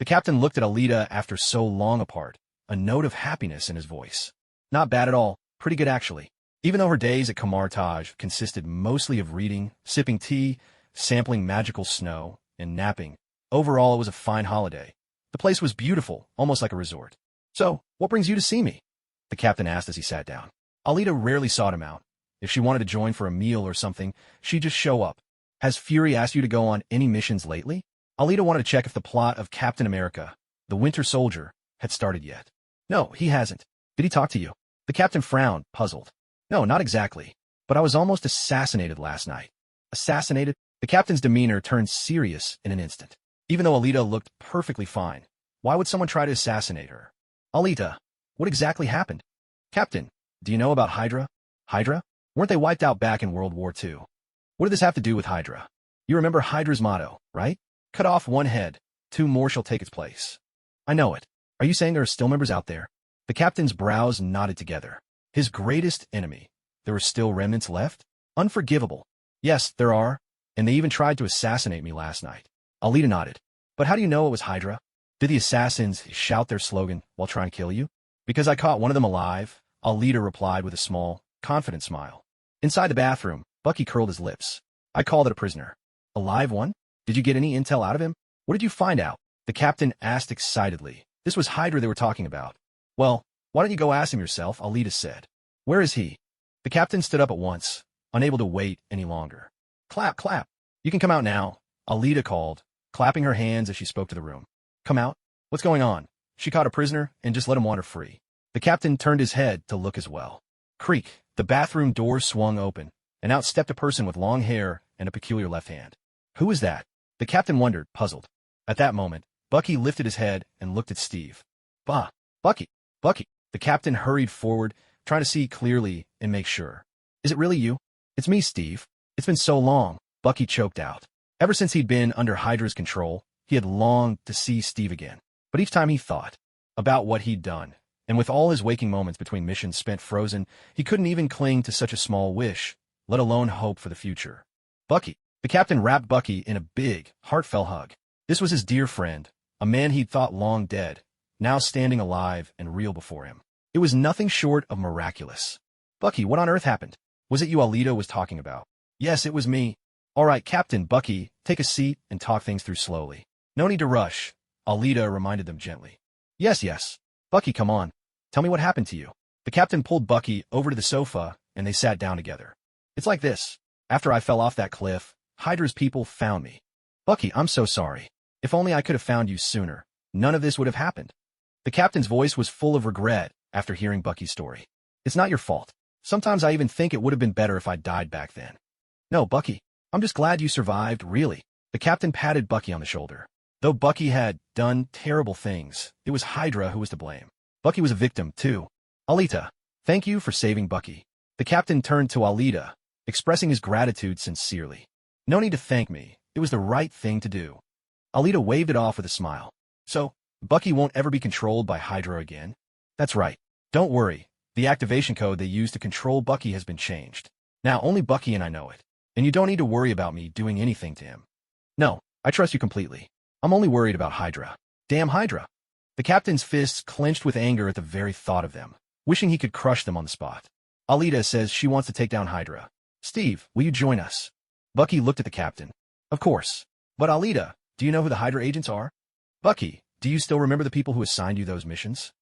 The captain looked at Alita after so long apart, a note of happiness in his voice. Not bad at all. Pretty good, actually. Even though her days at Kamartaj consisted mostly of reading, sipping tea, sampling magical snow, and napping, overall it was a fine holiday. The place was beautiful, almost like a resort. "So, what brings you to see me?" the captain asked as he sat down. Alita rarely sought him out. If she wanted to join for a meal or something, she'd just show up. "Has Fury asked you to go on any missions lately?" Alita wanted to check if the plot of Captain America, the Winter Soldier, had started yet. "No, he hasn't. Did he talk to you?" The captain frowned, puzzled. "No, not exactly. But I was almost assassinated last night." Assassinated? The captain's demeanor turned serious in an instant. Even though Alita looked perfectly fine, why would someone try to assassinate her? "Alita, what exactly happened?" "Captain, do you know about Hydra?" "Hydra? Weren't they wiped out back in World War II? What did this have to do with Hydra?" "You remember Hydra's motto, right? Cut off one head, 2 more shall take its place." "I know it. Are you saying there are still members out there?" The captain's brows knotted together. His greatest enemy. There were still remnants left? Unforgivable. "Yes, there are. And they even tried to assassinate me last night." Alita nodded. "But how do you know it was Hydra? Did the assassins shout their slogan while trying to kill you?" "Because I caught one of them alive," Alita replied with a small, confident smile. Inside the bathroom, Bucky curled his lips. "I called it a prisoner." "A live one? Did you get any intel out of him? What did you find out?" the captain asked excitedly. This was Hydra they were talking about. "Well, why don't you go ask him yourself?" Alita said. "Where is he?" The captain stood up at once, unable to wait any longer. "Clap, clap. You can come out now," Alita called, clapping her hands as she spoke to the room. "Come out? What's going on?" "She caught a prisoner and just let him wander free." The captain turned his head to look as well. Creak, the bathroom door swung open, and out stepped a person with long hair and a peculiar left hand. Who was that? The captain wondered, puzzled. At that moment, Bucky lifted his head and looked at Steve. "Bah, Bucky, Bucky." The captain hurried forward, trying to see clearly and make sure. "Is it really you?" "It's me, Steve. It's been so long," Bucky choked out. Ever since he'd been under Hydra's control, he had longed to see Steve again. But each time he thought about what he'd done, and with all his waking moments between missions spent frozen, he couldn't even cling to such a small wish, let alone hope for the future. "Bucky." The captain wrapped Bucky in a big, heartfelt hug. This was his dear friend, a man he'd thought long dead, now standing alive and real before him. It was nothing short of miraculous. "Bucky, what on earth happened? Was it you Alita was talking about?" "Yes, it was me." "All right, Captain Bucky, take a seat and talk things through slowly." "No need to rush," Alita reminded them gently. Yes. Bucky, come on. Tell me what happened to you." The captain pulled Bucky over to the sofa, and they sat down together. "It's like this. After I fell off that cliff, Hydra's people found me." "Bucky, I'm so sorry. If only I could have found you sooner. None of this would have happened." The captain's voice was full of regret after hearing Bucky's story. "It's not your fault. Sometimes I even think it would have been better if I died back then." "No, Bucky. I'm just glad you survived, really." The captain patted Bucky on the shoulder. Though Bucky had done terrible things, it was Hydra who was to blame. Bucky was a victim, too. "Alita, thank you for saving Bucky." The captain turned to Alita, expressing his gratitude sincerely. "No need to thank me. It was the right thing to do." Alita waved it off with a smile. "So, Bucky won't ever be controlled by Hydra again?" "That's right. Don't worry. The activation code they use to control Bucky has been changed. Now only Bucky and I know it. And you don't need to worry about me doing anything to him." "No, I trust you completely. I'm only worried about Hydra." "Damn Hydra." The captain's fists clenched with anger at the very thought of them, wishing he could crush them on the spot. "Alita says she wants to take down Hydra. Steve, will you join us?" Bucky looked at the captain. "Of course. But Alita, do you know who the Hydra agents are?" "Bucky, do you still remember the people who assigned you those missions?"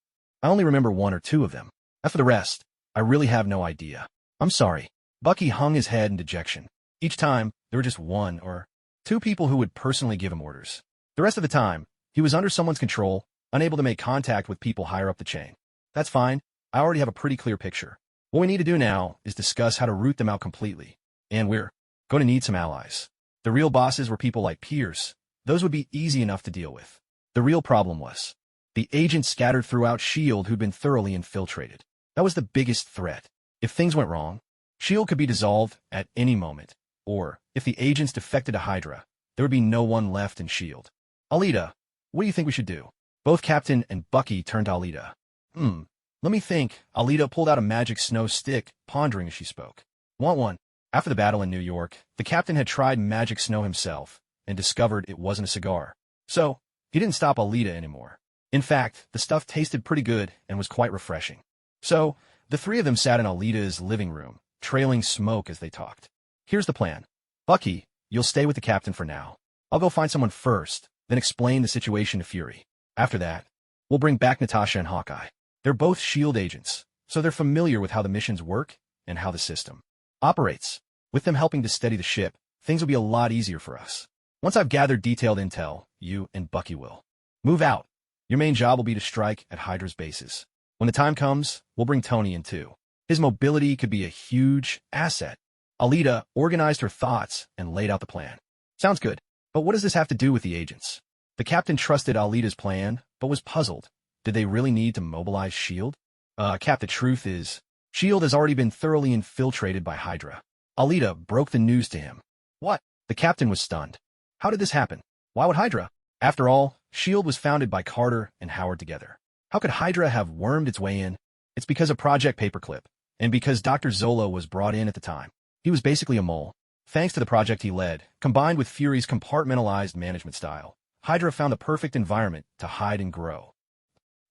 "I only remember 1 or 2 of them. As for the rest, I really have no idea. I'm sorry." Bucky hung his head in dejection. Each time, there were just 1 or 2 people who would personally give him orders. The rest of the time, he was under someone's control, unable to make contact with people higher up the chain. "That's fine. I already have a pretty clear picture. What we need to do now is discuss how to root them out completely. And we're going to need some allies. The real bosses were people like Pierce. Those would be easy enough to deal with. The real problem was the agents scattered throughout S.H.I.E.L.D. who'd been thoroughly infiltrated. That was the biggest threat. If things went wrong, S.H.I.E.L.D. could be dissolved at any moment. Or, if the agents defected to Hydra, there would be no one left in S.H.I.E.L.D. "Alita, what do you think we should do?" Both Captain and Bucky turned to Alita. Let me think." Alita pulled out a magic snow stick, pondering as she spoke. "Want one?" After the battle in New York, the captain had tried magic snow himself and discovered it wasn't a cigar. So, he didn't stop Alita anymore. In fact, the stuff tasted pretty good and was quite refreshing. So, the 3 of them sat in Alita's living room, trailing smoke as they talked. "Here's the plan. Bucky, you'll stay with the captain for now. I'll go find someone first, then explain the situation to Fury. After that, we'll bring back Natasha and Hawkeye. They're both S.H.I.E.L.D. agents, so they're familiar with how the missions work and how the system operates. With them helping to steady the ship, things will be a lot easier for us. Once I've gathered detailed intel, you and Bucky will move out. Your main job will be to strike at Hydra's bases. When the time comes, we'll bring Tony in too. His mobility could be a huge asset. Alita organized her thoughts and laid out the plan. Sounds good, but what does this have to do with the agents? The captain trusted Alita's plan, but was puzzled. Did they really need to mobilize S.H.I.E.L.D.? Cap, the truth is, S.H.I.E.L.D. has already been thoroughly infiltrated by Hydra. Alita broke the news to him. What? The captain was stunned. How did this happen? Why would Hydra? After all, S.H.I.E.L.D. was founded by Carter and Howard together. How could Hydra have wormed its way in? It's because of Project Paperclip, and because Dr. Zola was brought in at the time. He was basically a mole. Thanks to the project he led, combined with Fury's compartmentalized management style, Hydra found the perfect environment to hide and grow.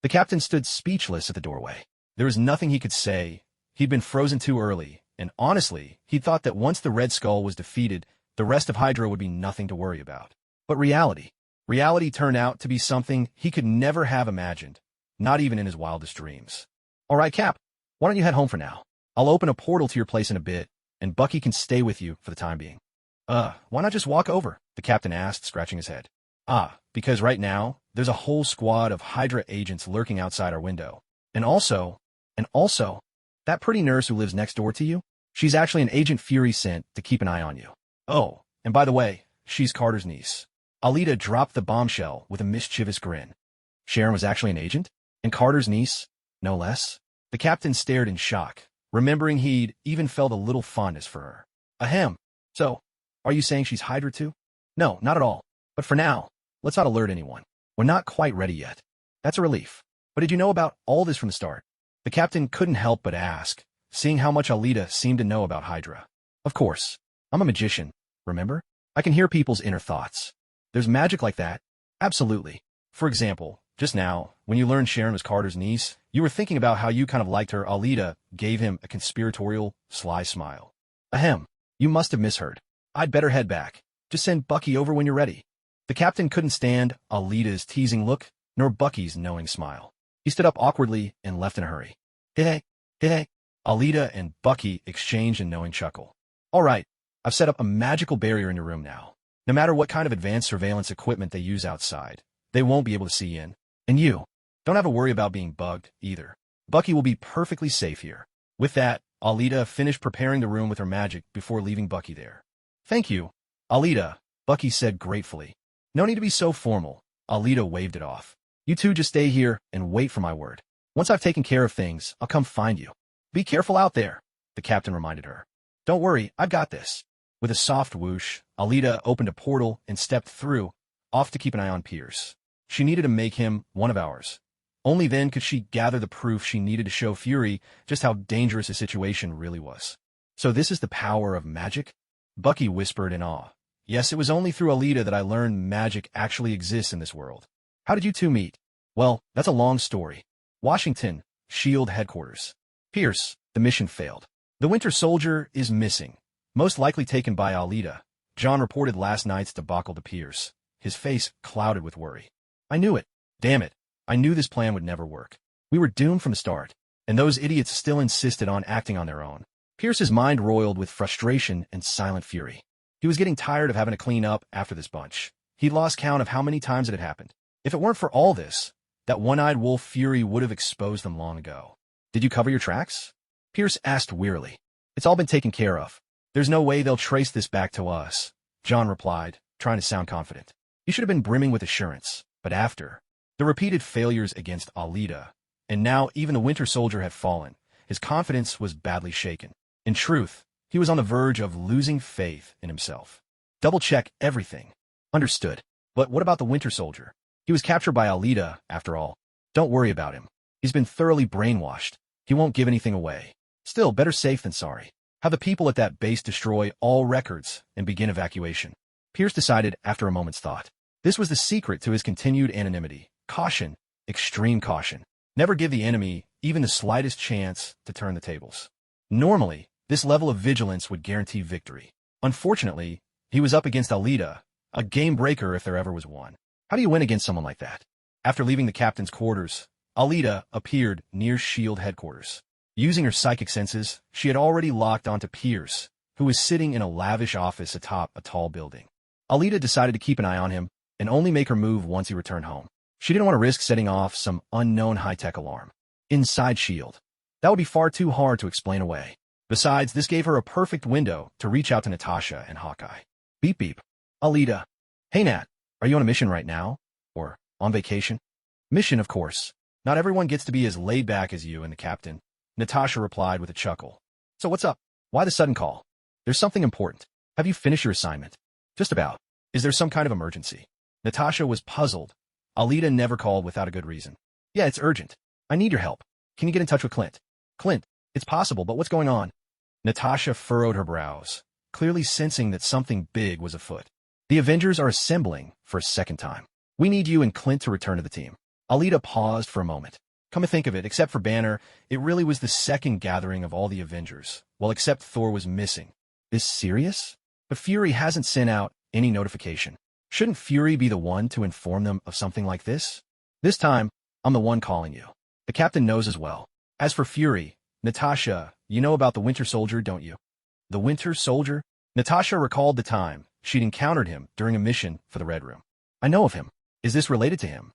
The captain stood speechless at the doorway. There was nothing he could say. He'd been frozen too early, and honestly, he thought that once the Red Skull was defeated, the rest of Hydra would be nothing to worry about. But reality turned out to be something he could never have imagined, not even in his wildest dreams. All right, Cap, why don't you head home for now? I'll open a portal to your place in a bit, and Bucky can stay with you for the time being. Why not just walk over? The captain asked, scratching his head. Because right now, there's a whole squad of Hydra agents lurking outside our window. And also, that pretty nurse who lives next door to you? She's actually an Agent Fury sent to keep an eye on you. Oh, and by the way, she's Carter's niece. Alita dropped the bombshell with a mischievous grin. Sharon was actually an agent? And Carter's niece? No less? The captain stared in shock, remembering he'd even felt a little fondness for her. Ahem. So, are you saying she's Hydra too? No, not at all. But for now, let's not alert anyone. We're not quite ready yet. That's a relief. But did you know about all this from the start? The captain couldn't help but ask, seeing how much Alita seemed to know about Hydra. Of course. I'm a magician, remember? I can hear people's inner thoughts. There's magic like that? Absolutely. For example, just now, when you learned Sharon was Carter's niece, you were thinking about how you kind of liked her. Alita gave him a conspiratorial, sly smile. Ahem. You must have misheard. I'd better head back. Just send Bucky over when you're ready. The captain couldn't stand Alita's teasing look, nor Bucky's knowing smile. He stood up awkwardly and left in a hurry. Hey. Alita and Bucky exchanged a knowing chuckle. All right, I've set up a magical barrier in your room now. No matter what kind of advanced surveillance equipment they use outside, they won't be able to see in. And you, don't have to worry about being bugged, either. Bucky will be perfectly safe here. With that, Alita finished preparing the room with her magic before leaving Bucky there. Thank you, Alita, Bucky said gratefully. No need to be so formal. Alita waved it off. You two just stay here and wait for my word. Once I've taken care of things, I'll come find you. Be careful out there, the captain reminded her. Don't worry, I've got this. With a soft whoosh, Alita opened a portal and stepped through, off to keep an eye on Pierce. She needed to make him one of ours. Only then could she gather the proof she needed to show Fury just how dangerous the situation really was. So this is the power of magic? Bucky whispered in awe. Yes, it was only through Alita that I learned magic actually exists in this world. How did you two meet? Well, that's a long story. Washington, S.H.I.E.L.D. headquarters. Pierce, the mission failed. The Winter Soldier is missing, most likely taken by Alita. John reported last night's debacle to Pierce, his face clouded with worry. I knew it. Damn it. I knew this plan would never work. We were doomed from the start, and those idiots still insisted on acting on their own. Pierce's mind roiled with frustration and silent fury. He was getting tired of having to clean up after this bunch. He'd lost count of how many times it had happened. If it weren't for all this, that one-eyed wolf Fury would have exposed them long ago. Did you cover your tracks? Pierce asked wearily. It's all been taken care of. There's no way they'll trace this back to us, John replied, trying to sound confident. He should have been brimming with assurance, but after the repeated failures against Alita, and now even the Winter Soldier had fallen, his confidence was badly shaken. In truth, he was on the verge of losing faith in himself. Double-check everything. Understood. But what about the Winter Soldier? He was captured by Alita, after all. Don't worry about him. He's been thoroughly brainwashed. He won't give anything away. Still, better safe than sorry. Have the people at that base destroy all records and begin evacuation. Pierce decided after a moment's thought. This was the secret to his continued anonymity. Caution. Extreme caution. Never give the enemy even the slightest chance to turn the tables. Normally, this level of vigilance would guarantee victory. Unfortunately, he was up against Alita, a game breaker if there ever was one. How do you win against someone like that? After leaving the captain's quarters, Alita appeared near S.H.I.E.L.D. headquarters. Using her psychic senses, she had already locked onto Pierce, who was sitting in a lavish office atop a tall building. Alita decided to keep an eye on him and only make her move once he returned home. She didn't want to risk setting off some unknown high-tech alarm. Inside S.H.I.E.L.D. That would be far too hard to explain away. Besides, this gave her a perfect window to reach out to Natasha and Hawkeye. Beep beep. Alita. Hey Nat, are you on a mission right now? Or on vacation? Mission, of course. Not everyone gets to be as laid back as you and the captain. Natasha replied with a chuckle. So what's up? Why the sudden call? There's something important. Have you finished your assignment? Just about. Is there some kind of emergency? Natasha was puzzled. Alita never called without a good reason. Yeah, it's urgent. I need your help. Can you get in touch with Clint? Clint, it's possible, but what's going on? Natasha furrowed her brows, clearly sensing that something big was afoot. The Avengers are assembling for a second time. We need you and Clint to return to the team. Alita paused for a moment. Come to think of it, except for Banner, it really was the second gathering of all the Avengers, while except Thor was missing. Is serious? But Fury hasn't sent out any notification. Shouldn't Fury be the one to inform them of something like this? This time, I'm the one calling you. The captain knows as well. As for Fury, Natasha, you know about the Winter Soldier, don't you? The Winter Soldier? Natasha recalled the time she'd encountered him during a mission for the Red Room. I know of him. Is this related to him?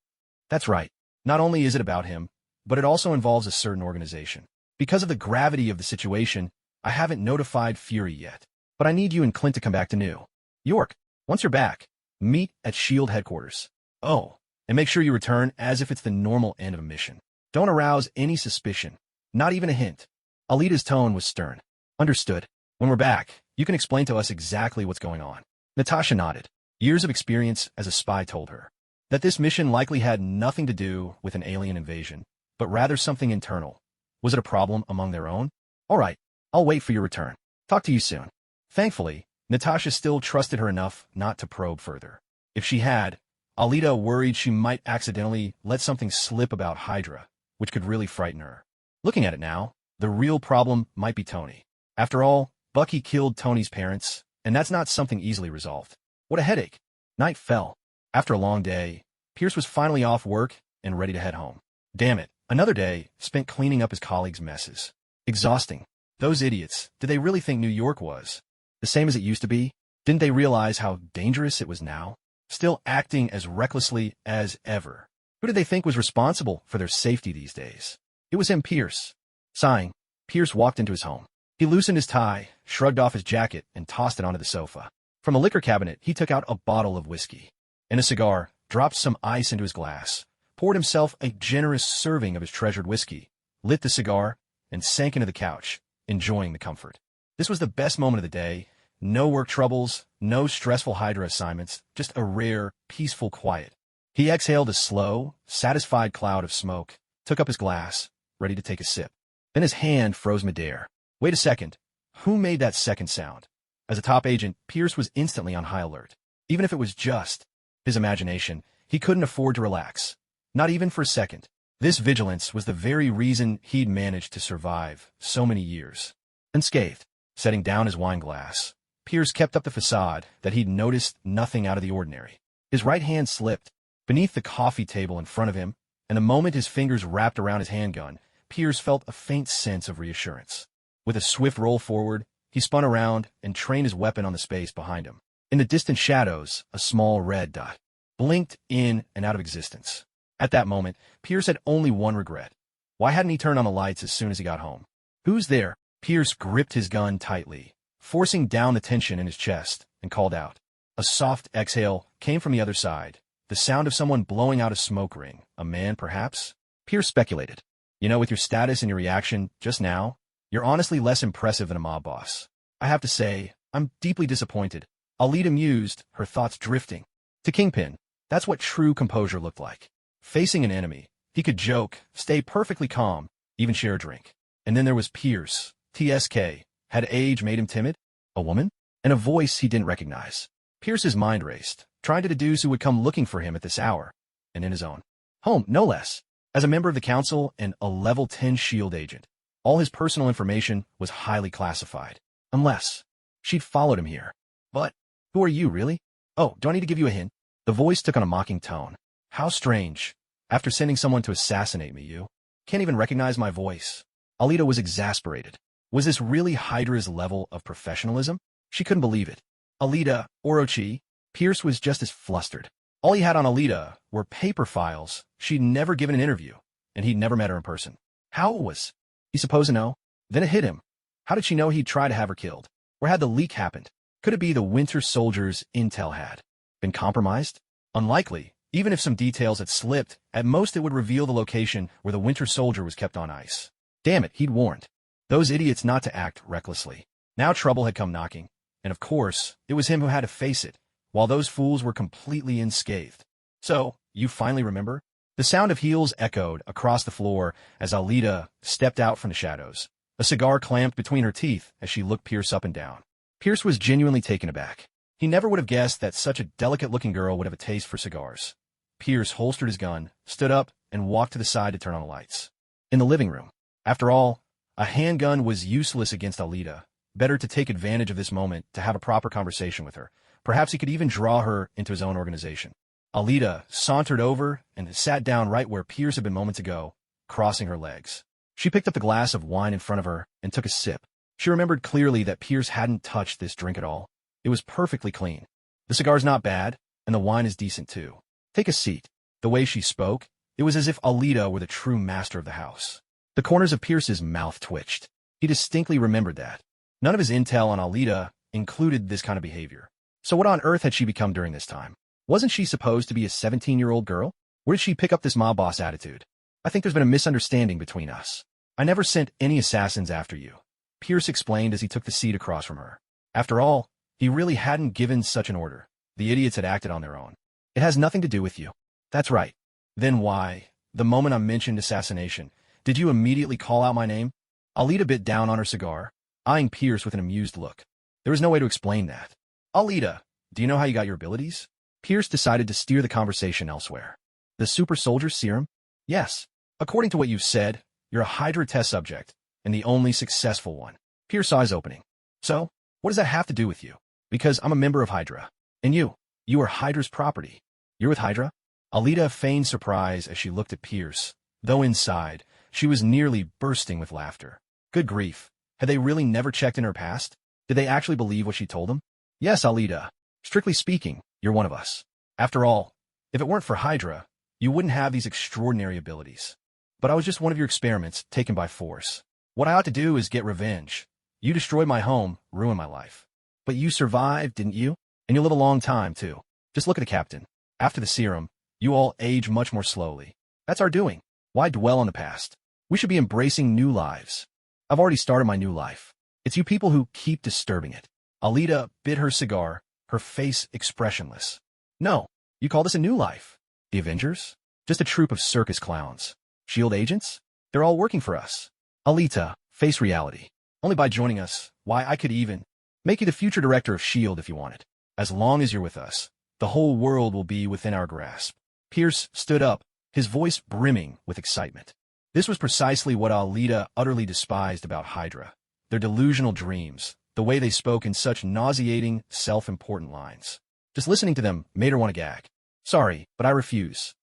That's right. Not only is it about him, but it also involves a certain organization. Because of the gravity of the situation, I haven't notified Fury yet. But I need you and Clint to come back to New York. Once you're back, meet at S.H.I.E.L.D. headquarters. Oh, and make sure you return as if it's the normal end of a mission. Don't arouse any suspicion. Not even a hint. Alita's tone was stern. Understood. When we're back, you can explain to us exactly what's going on. Natasha nodded. Years of experience as a spy told her that this mission likely had nothing to do with an alien invasion, but rather something internal. Was it a problem among their own? All right, I'll wait for your return. Talk to you soon. Thankfully, Natasha still trusted her enough not to probe further. If she had, Alita worried she might accidentally let something slip about Hydra, which could really frighten her. Looking at it now, the real problem might be Tony. After all, Bucky killed Tony's parents, and that's not something easily resolved. What a headache. Night fell. After a long day, Pierce was finally off work and ready to head home. Damn it, another day spent cleaning up his colleagues' messes. Exhausting. Those idiots, did they really think New York was the same as it used to be? Didn't they realize how dangerous it was now? Still acting as recklessly as ever. Who did they think was responsible for their safety these days? It was him, Pierce. Sighing, Pierce walked into his home. He loosened his tie, shrugged off his jacket, and tossed it onto the sofa. From a liquor cabinet, he took out a bottle of whiskey and a cigar, dropped some ice into his glass, poured himself a generous serving of his treasured whiskey, lit the cigar, and sank into the couch, enjoying the comfort. This was the best moment of the day. No work troubles, no stressful Hydra assignments, just a rare, peaceful quiet. He exhaled a slow, satisfied cloud of smoke, took up his glass, ready to take a sip. Then his hand froze midair. Wait a second. Who made that second sound? As a top agent, Pierce was instantly on high alert. Even if it was just his imagination, he couldn't afford to relax. Not even for a second. This vigilance was the very reason he'd managed to survive so many years. Unscathed, setting down his wine glass, Pierce kept up the facade that he'd noticed nothing out of the ordinary. His right hand slipped beneath the coffee table in front of him, and the moment his fingers wrapped around his handgun, Pierce felt a faint sense of reassurance. With a swift roll forward, he spun around and trained his weapon on the space behind him. In the distant shadows, a small red dot blinked in and out of existence. At that moment, Pierce had only one regret. Why hadn't he turned on the lights as soon as he got home? Who's there? Pierce gripped his gun tightly, forcing down the tension in his chest, and called out. A soft exhale came from the other side, the sound of someone blowing out a smoke ring. A man, perhaps? Pierce speculated. You know, with your status and your reaction just now, you're honestly less impressive than a mob boss. I have to say, I'm deeply disappointed. Alita mused, her thoughts drifting. To Kingpin, that's what true composure looked like. Facing an enemy, he could joke, stay perfectly calm, even share a drink. And then there was Pierce, TSK. Had age made him timid? A woman? And a voice he didn't recognize. Pierce's mind raced, trying to deduce who would come looking for him at this hour, and in his own home, no less. As a member of the Council and a level 10 S.H.I.E.L.D. agent, all his personal information was highly classified. Unless she'd followed him here. But who are you, really? Oh, do I need to give you a hint? The voice took on a mocking tone. How strange. After sending someone to assassinate me, you can't even recognize my voice. Alita was exasperated. Was this really Hydra's level of professionalism? She couldn't believe it. Alita, Orochi, Pierce was just as flustered. All he had on Alita were paper files. She'd never given an interview, and he'd never met her in person. How was he supposed to know? Then it hit him. How did she know he'd try to have her killed? Or had the leak happened? Could it be the Winter Soldier's intel had been compromised? Unlikely. Even if some details had slipped, at most it would reveal the location where the Winter Soldier was kept on ice. Damn it, he'd warned those idiots not to act recklessly. Now trouble had come knocking, and of course, it was him who had to face it, while those fools were completely unscathed. So, you finally remember? The sound of heels echoed across the floor as Alita stepped out from the shadows. A cigar clamped between her teeth as she looked Pierce up and down. Pierce was genuinely taken aback. He never would have guessed that such a delicate-looking girl would have a taste for cigars. Pierce holstered his gun, stood up, and walked to the side to turn on the lights. In the living room. After all, a handgun was useless against Alita. Better to take advantage of this moment to have a proper conversation with her. Perhaps he could even draw her into his own organization. Alita sauntered over and sat down right where Pierce had been moments ago, crossing her legs. She picked up the glass of wine in front of her and took a sip. She remembered clearly that Pierce hadn't touched this drink at all. It was perfectly clean. The cigar's not bad, and the wine is decent too. Take a seat. The way she spoke, it was as if Alita were the true master of the house. The corners of Pierce's mouth twitched. He distinctly remembered that. None of his intel on Alita included this kind of behavior. So what on earth had she become during this time? Wasn't she supposed to be a 17-year-old girl? Where did she pick up this mob boss attitude? I think there's been a misunderstanding between us. I never sent any assassins after you, Pierce explained as he took the seat across from her. After all, he really hadn't given such an order. The idiots had acted on their own. It has nothing to do with you. That's right. Then why, the moment I mentioned assassination, did you immediately call out my name? Alita bit down on her cigar, eyeing Pierce with an amused look. There was no way to explain that. Alita, do you know how you got your abilities? Pierce decided to steer the conversation elsewhere. The super soldier serum? Yes. According to what you've said, you're a Hydra test subject, and the only successful one. Pierce's eyes opening. So, what does that have to do with you? Because I'm a member of Hydra. And you are Hydra's property. You're with Hydra? Alita feigned surprise as she looked at Pierce, though inside, she was nearly bursting with laughter. Good grief. Had they really never checked in her past? Did they actually believe what she told them? Yes, Alita. Strictly speaking, you're one of us. After all, if it weren't for Hydra, you wouldn't have these extraordinary abilities. But I was just one of your experiments, taken by force. What I ought to do is get revenge. You destroyed my home, ruined my life. But you survived, didn't you? And you'll live a long time, too. Just look at the captain. After the serum, you all age much more slowly. That's our doing. Why dwell on the past? We should be embracing new lives. I've already started my new life. It's you people who keep disturbing it. Alita bit her cigar, her face expressionless. No, you call this a new life? The Avengers? Just a troupe of circus clowns. SHIELD agents? They're all working for us. Alita, face reality. Only by joining us, why, I could even make you the future director of SHIELD if you wanted. As long as you're with us, the whole world will be within our grasp. Pierce stood up, his voice brimming with excitement. This was precisely what Alita utterly despised about Hydra. Their delusional dreams, the way they spoke in such nauseating, self-important lines. Just listening to them made her want to gag. Sorry, but I refuse.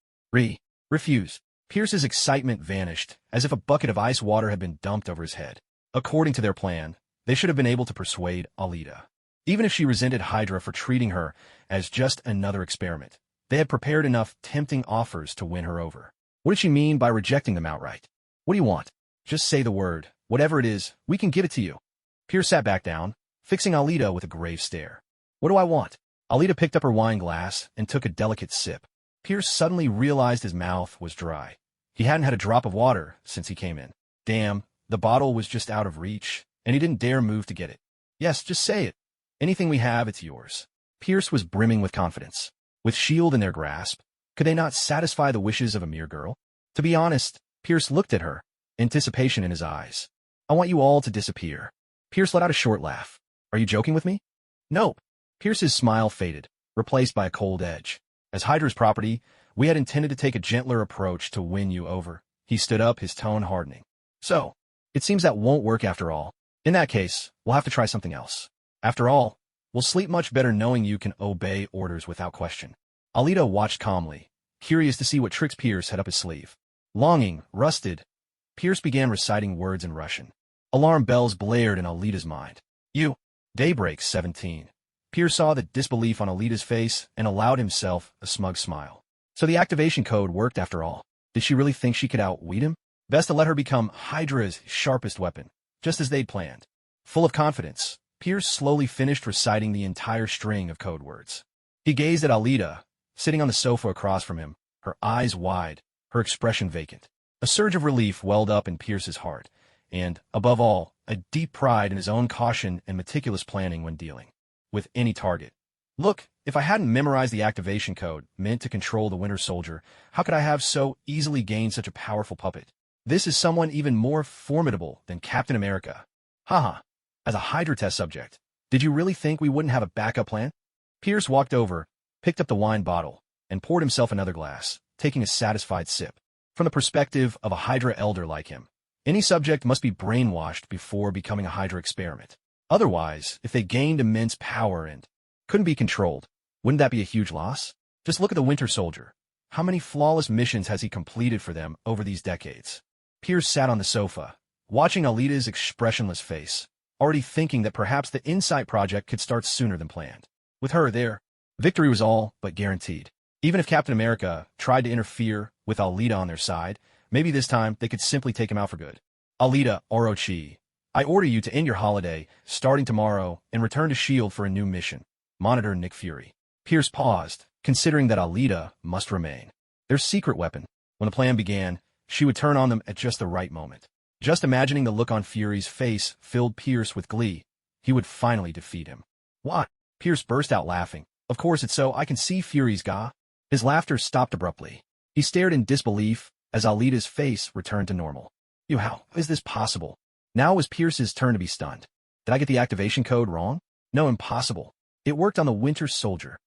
Refuse. Pierce's excitement vanished, as if a bucket of ice water had been dumped over his head. According to their plan, they should have been able to persuade Alita. Even if she resented Hydra for treating her as just another experiment, they had prepared enough tempting offers to win her over. What did she mean by rejecting them outright? What do you want? Just say the word. Whatever it is, we can give it to you. Pierce sat back down, fixing Alita with a grave stare. What do I want? Alita picked up her wine glass and took a delicate sip. Pierce suddenly realized his mouth was dry. He hadn't had a drop of water since he came in. Damn, the bottle was just out of reach, and he didn't dare move to get it. Yes, just say it. Anything we have, it's yours. Pierce was brimming with confidence. With SHIELD in their grasp, could they not satisfy the wishes of a mere girl? To be honest, Pierce looked at her, anticipation in his eyes. I want you all to disappear. Pierce let out a short laugh. Are you joking with me? Nope. Pierce's smile faded, replaced by a cold edge. As Hydra's property, we had intended to take a gentler approach to win you over. He stood up, his tone hardening. So, it seems that won't work after all. In that case, we'll have to try something else. After all, we'll sleep much better knowing you can obey orders without question. Alita watched calmly, curious to see what tricks Pierce had up his sleeve. Longing, rusted, Pierce began reciting words in Russian. Alarm bells blared in Alita's mind. You. Daybreak 17. Pierce saw the disbelief on Alita's face and allowed himself a smug smile. So the activation code worked after all. Did she really think she could outwit him? Best to let her become Hydra's sharpest weapon, just as they'd planned. Full of confidence, Pierce slowly finished reciting the entire string of code words. He gazed at Alita, sitting on the sofa across from him, her eyes wide, her expression vacant. A surge of relief welled up in Pierce's heart, and, above all, a deep pride in his own caution and meticulous planning when dealing with any target. Look, if I hadn't memorized the activation code meant to control the Winter Soldier, how could I have so easily gained such a powerful puppet? This is someone even more formidable than Captain America. Haha. As a Hydra test subject, did you really think we wouldn't have a backup plan? Pierce walked over, picked up the wine bottle, and poured himself another glass, taking a satisfied sip. From the perspective of a Hydra elder like him, any subject must be brainwashed before becoming a Hydra experiment. Otherwise, if they gained immense power and couldn't be controlled, wouldn't that be a huge loss? Just look at the Winter Soldier. How many flawless missions has he completed for them over these decades? Pierce sat on the sofa, watching Alita's expressionless face, already thinking that perhaps the Insight project could start sooner than planned. With her there, victory was all but guaranteed. Even if Captain America tried to interfere with Alita on their side, maybe this time they could simply take him out for good. Alita Orochi, I order you to end your holiday, starting tomorrow, and return to S.H.I.E.L.D. for a new mission. Monitor Nick Fury. Pierce paused, considering that Alita must remain their secret weapon. When the plan began, she would turn on them at just the right moment. Just imagining the look on Fury's face filled Pierce with glee. He would finally defeat him. What? Pierce burst out laughing. Of course it's so I can see Fury's ga. His laughter stopped abruptly. He stared in disbelief as Alita's face returned to normal. How is this possible? Now it was Pierce's turn to be stunned. Did I get the activation code wrong? No, impossible. It worked on the Winter Soldier.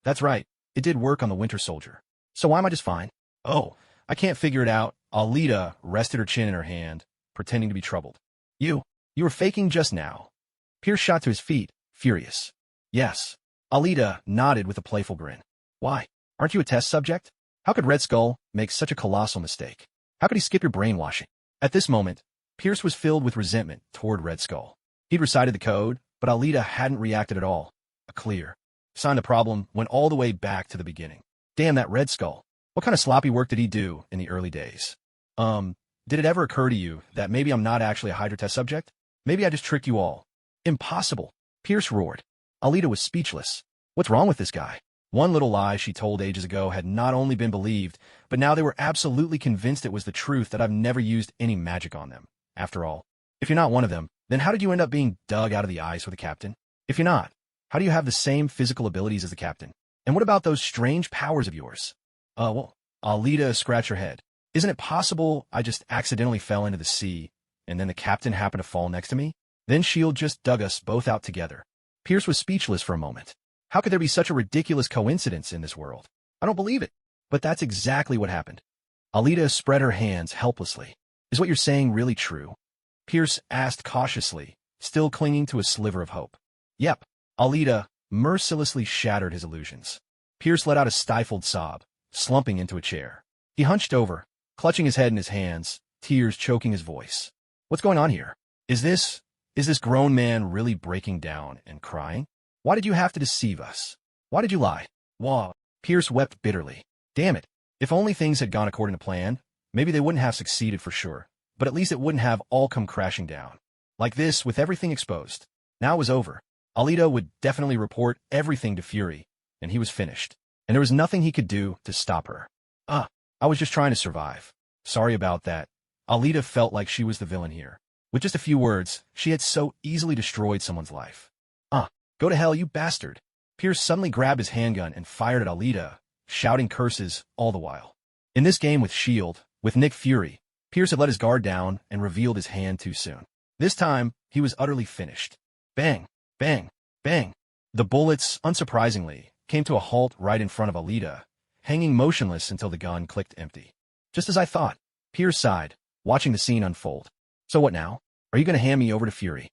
That's right, it did work on the Winter Soldier. So why am I just fine? Oh, I can't figure it out. Alita rested her chin in her hand, pretending to be troubled. You were faking just now. Pierce shot to his feet, furious. Yes. Alita nodded with a playful grin. Why? Aren't you a test subject? How could Red Skull make such a colossal mistake? How could he skip your brainwashing? At this moment, Pierce was filled with resentment toward Red Skull. He'd recited the code, but Alita hadn't reacted at all. A clear sign the problem went all the way back to the beginning. Damn that Red Skull. What kind of sloppy work did he do in the early days? Did it ever occur to you that maybe I'm not actually a Hydra test subject? Maybe I just tricked you all. Impossible. Pierce roared. Alita was speechless. What's wrong with this guy? One little lie she told ages ago had not only been believed, but now they were absolutely convinced it was the truth that I've never used any magic on them. After all, if you're not one of them, then how did you end up being dug out of the ice with a captain? If you're not, how do you have the same physical abilities as the captain? And what about those strange powers of yours? Well, Alita scratched her head. Isn't it possible I just accidentally fell into the sea, and then the captain happened to fall next to me? Then S.H.I.E.L.D. just dug us both out together. Pierce was speechless for a moment. How could there be such a ridiculous coincidence in this world? I don't believe it. But that's exactly what happened. Alita spread her hands helplessly. Is what you're saying really true? Pierce asked cautiously, still clinging to a sliver of hope. Yep. Alita mercilessly shattered his illusions. Pierce let out a stifled sob, slumping into a chair. He hunched over, clutching his head in his hands, tears choking his voice. What's going on here? Is this grown man really breaking down and crying? Why did you have to deceive us? Why did you lie? Wah. Pierce wept bitterly. Damn it. If only things had gone according to plan, maybe they wouldn't have succeeded for sure, but at least it wouldn't have all come crashing down. Like this, with everything exposed. Now it was over. Alita would definitely report everything to Fury, and he was finished. And there was nothing he could do to stop her. I was just trying to survive. Sorry about that. Alita felt like she was the villain here. With just a few words, she had so easily destroyed someone's life. Go to hell, you bastard. Pierce suddenly grabbed his handgun and fired at Alita, shouting curses all the while. In this game with S.H.I.E.L.D., with Nick Fury, Pierce had let his guard down and revealed his hand too soon. This time, he was utterly finished. Bang, bang, bang. The bullets, unsurprisingly, came to a halt right in front of Alita, hanging motionless until the gun clicked empty. Just as I thought. Pierce sighed, watching the scene unfold. So what now? Are you going to hand me over to Fury?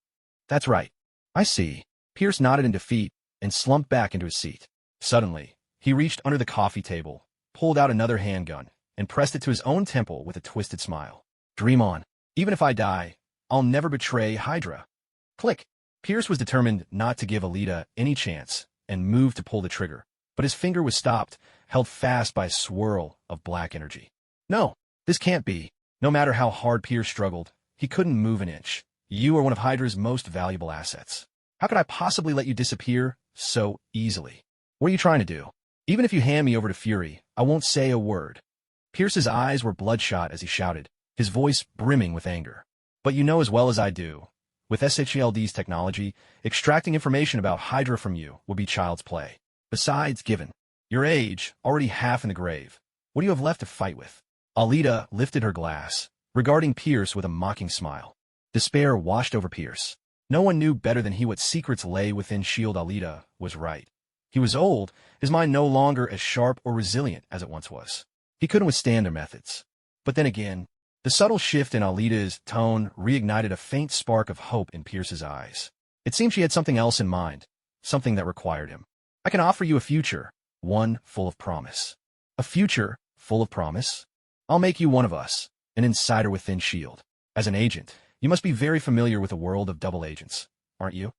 That's right. I see. Pierce nodded in defeat and slumped back into his seat. Suddenly, he reached under the coffee table, pulled out another handgun and pressed it to his own temple with a twisted smile. Dream on. Even if I die, I'll never betray Hydra. Click. Pierce was determined not to give Alita any chance and moved to pull the trigger, but his finger was stopped, held fast by a swirl of black energy. No, this can't be. No matter how hard Pierce struggled, he couldn't move an inch. You are one of Hydra's most valuable assets. How could I possibly let you disappear so easily? What are you trying to do? Even if you hand me over to Fury, I won't say a word. Pierce's eyes were bloodshot as he shouted, his voice brimming with anger. But you know as well as I do, with SHLD's technology, extracting information about Hydra from you would be child's play. Besides, given your age, already half in the grave, what do you have left to fight with? Alita lifted her glass, regarding Pierce with a mocking smile. Despair washed over Pierce. No one knew better than he what secrets lay within S.H.I.E.L.D. Alita was right. He was old, his mind no longer as sharp or resilient as it once was. He couldn't withstand their methods. But then again, the subtle shift in Alita's tone reignited a faint spark of hope in Pierce's eyes. It seemed she had something else in mind, something that required him. I can offer you a future, one full of promise. A future full of promise? I'll make you one of us, an insider within S.H.I.E.L.D. As an agent, you must be very familiar with the world of double agents, aren't you?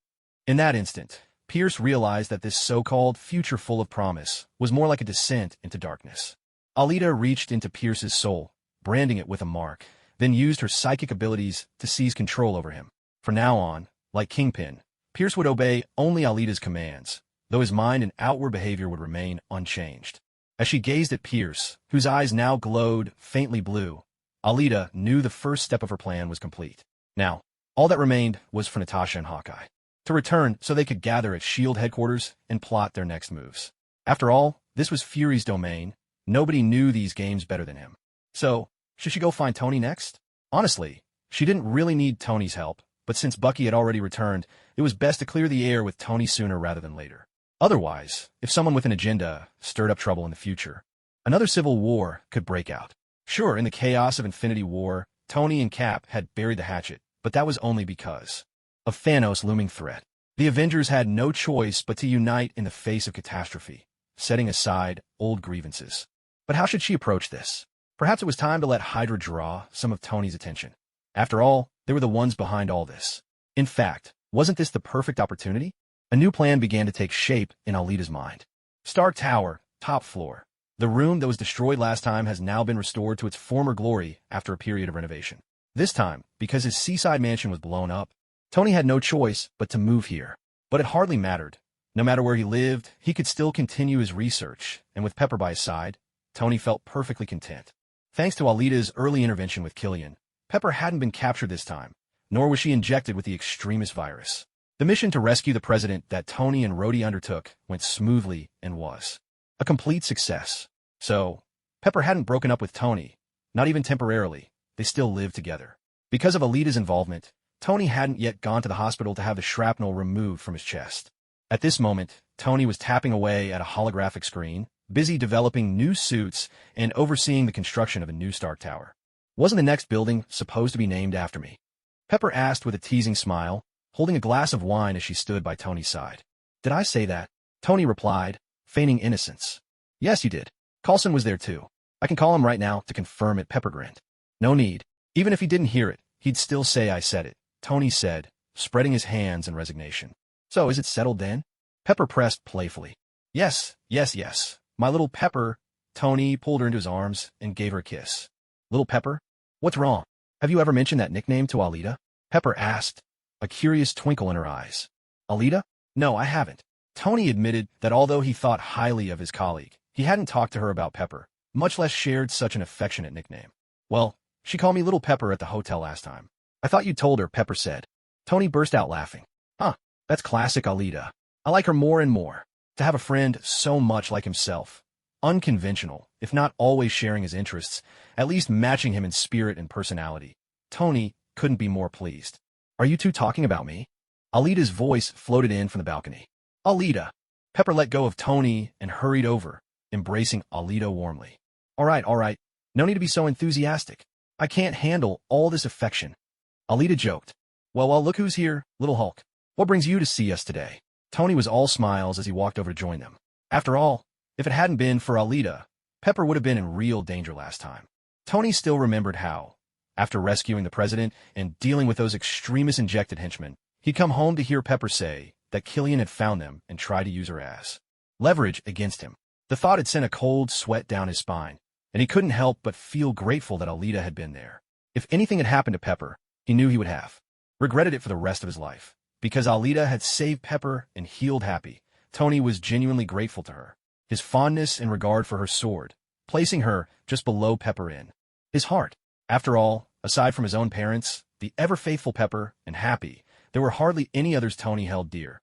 In that instant, Pierce realized that this so-called future full of promise was more like a descent into darkness. Alita reached into Pierce's soul, branding it with a mark, then used her psychic abilities to seize control over him. From now on, like Kingpin, Pierce would obey only Alita's commands, though his mind and outward behavior would remain unchanged. As she gazed at Pierce, whose eyes now glowed faintly blue, Alita knew the first step of her plan was complete. Now, all that remained was for Natasha and Hawkeye to return so they could gather at S.H.I.E.L.D. headquarters and plot their next moves. After all, this was Fury's domain. Nobody knew these games better than him. So, should she go find Tony next? Honestly, she didn't really need Tony's help, but since Bucky had already returned, it was best to clear the air with Tony sooner rather than later. Otherwise, if someone with an agenda stirred up trouble in the future, another civil war could break out. Sure, in the chaos of Infinity War, Tony and Cap had buried the hatchet, but that was only because of Thanos' looming threat. The Avengers had no choice but to unite in the face of catastrophe, setting aside old grievances. But how should she approach this? Perhaps it was time to let Hydra draw some of Tony's attention. After all, they were the ones behind all this. In fact, wasn't this the perfect opportunity? A new plan began to take shape in Alita's mind. Stark Tower, top floor. The room that was destroyed last time has now been restored to its former glory after a period of renovation. This time, because his seaside mansion was blown up, Tony had no choice but to move here. But it hardly mattered. No matter where he lived, he could still continue his research, and with Pepper by his side, Tony felt perfectly content. Thanks to Alita's early intervention with Killian, Pepper hadn't been captured this time, nor was she injected with the extremist virus. The mission to rescue the president that Tony and Rhodey undertook went smoothly and was a complete success. So, Pepper hadn't broken up with Tony, not even temporarily. They still lived together. Because of Alita's involvement, Tony hadn't yet gone to the hospital to have the shrapnel removed from his chest. At this moment, Tony was tapping away at a holographic screen, busy developing new suits and overseeing the construction of a new Stark Tower. Wasn't the next building supposed to be named after me? Pepper asked with a teasing smile, holding a glass of wine as she stood by Tony's side. Did I say that? Tony replied, feigning innocence. Yes, you did. Coulson was there too. I can call him right now to confirm it. Pepper grinned. No need. Even if he didn't hear it, he'd still say I said it, Tony said, spreading his hands in resignation. So is it settled then? Pepper pressed playfully. Yes, yes, yes. My little Pepper. Tony pulled her into his arms and gave her a kiss. Little Pepper? What's wrong? Have you ever mentioned that nickname to Alita? Pepper asked, a curious twinkle in her eyes. Alita? No, I haven't. Tony admitted that although he thought highly of his colleague, he hadn't talked to her about Pepper, much less shared such an affectionate nickname. Well, she called me Little Pepper at the hotel last time. I thought you told her, Pepper said. Tony burst out laughing. Huh, that's classic Alita. I like her more and more. To have a friend so much like himself. Unconventional, if not always sharing his interests, at least matching him in spirit and personality. Tony couldn't be more pleased. Are you two talking about me? Alita's voice floated in from the balcony. Alita. Pepper let go of Tony and hurried over, embracing Alita warmly. All right. No need to be so enthusiastic. I can't handle all this affection. Alita joked. Well, look who's here, little Hulk. What brings you to see us today? Tony was all smiles as he walked over to join them. After all, if it hadn't been for Alita, Pepper would have been in real danger last time. Tony still remembered how, after rescuing the president and dealing with those extremist-injected henchmen, he'd come home to hear Pepper say that Killian had found them and tried to use her as leverage against him. The thought had sent a cold sweat down his spine, and he couldn't help but feel grateful that Alita had been there. If anything had happened to Pepper, he knew he would have regretted it for the rest of his life. Because Alita had saved Pepper and healed Happy, Tony was genuinely grateful to her. His fondness and regard for her soared, placing her just below Pepper in his heart. After all, aside from his own parents, the ever-faithful Pepper, and Happy, there were hardly any others Tony held dear.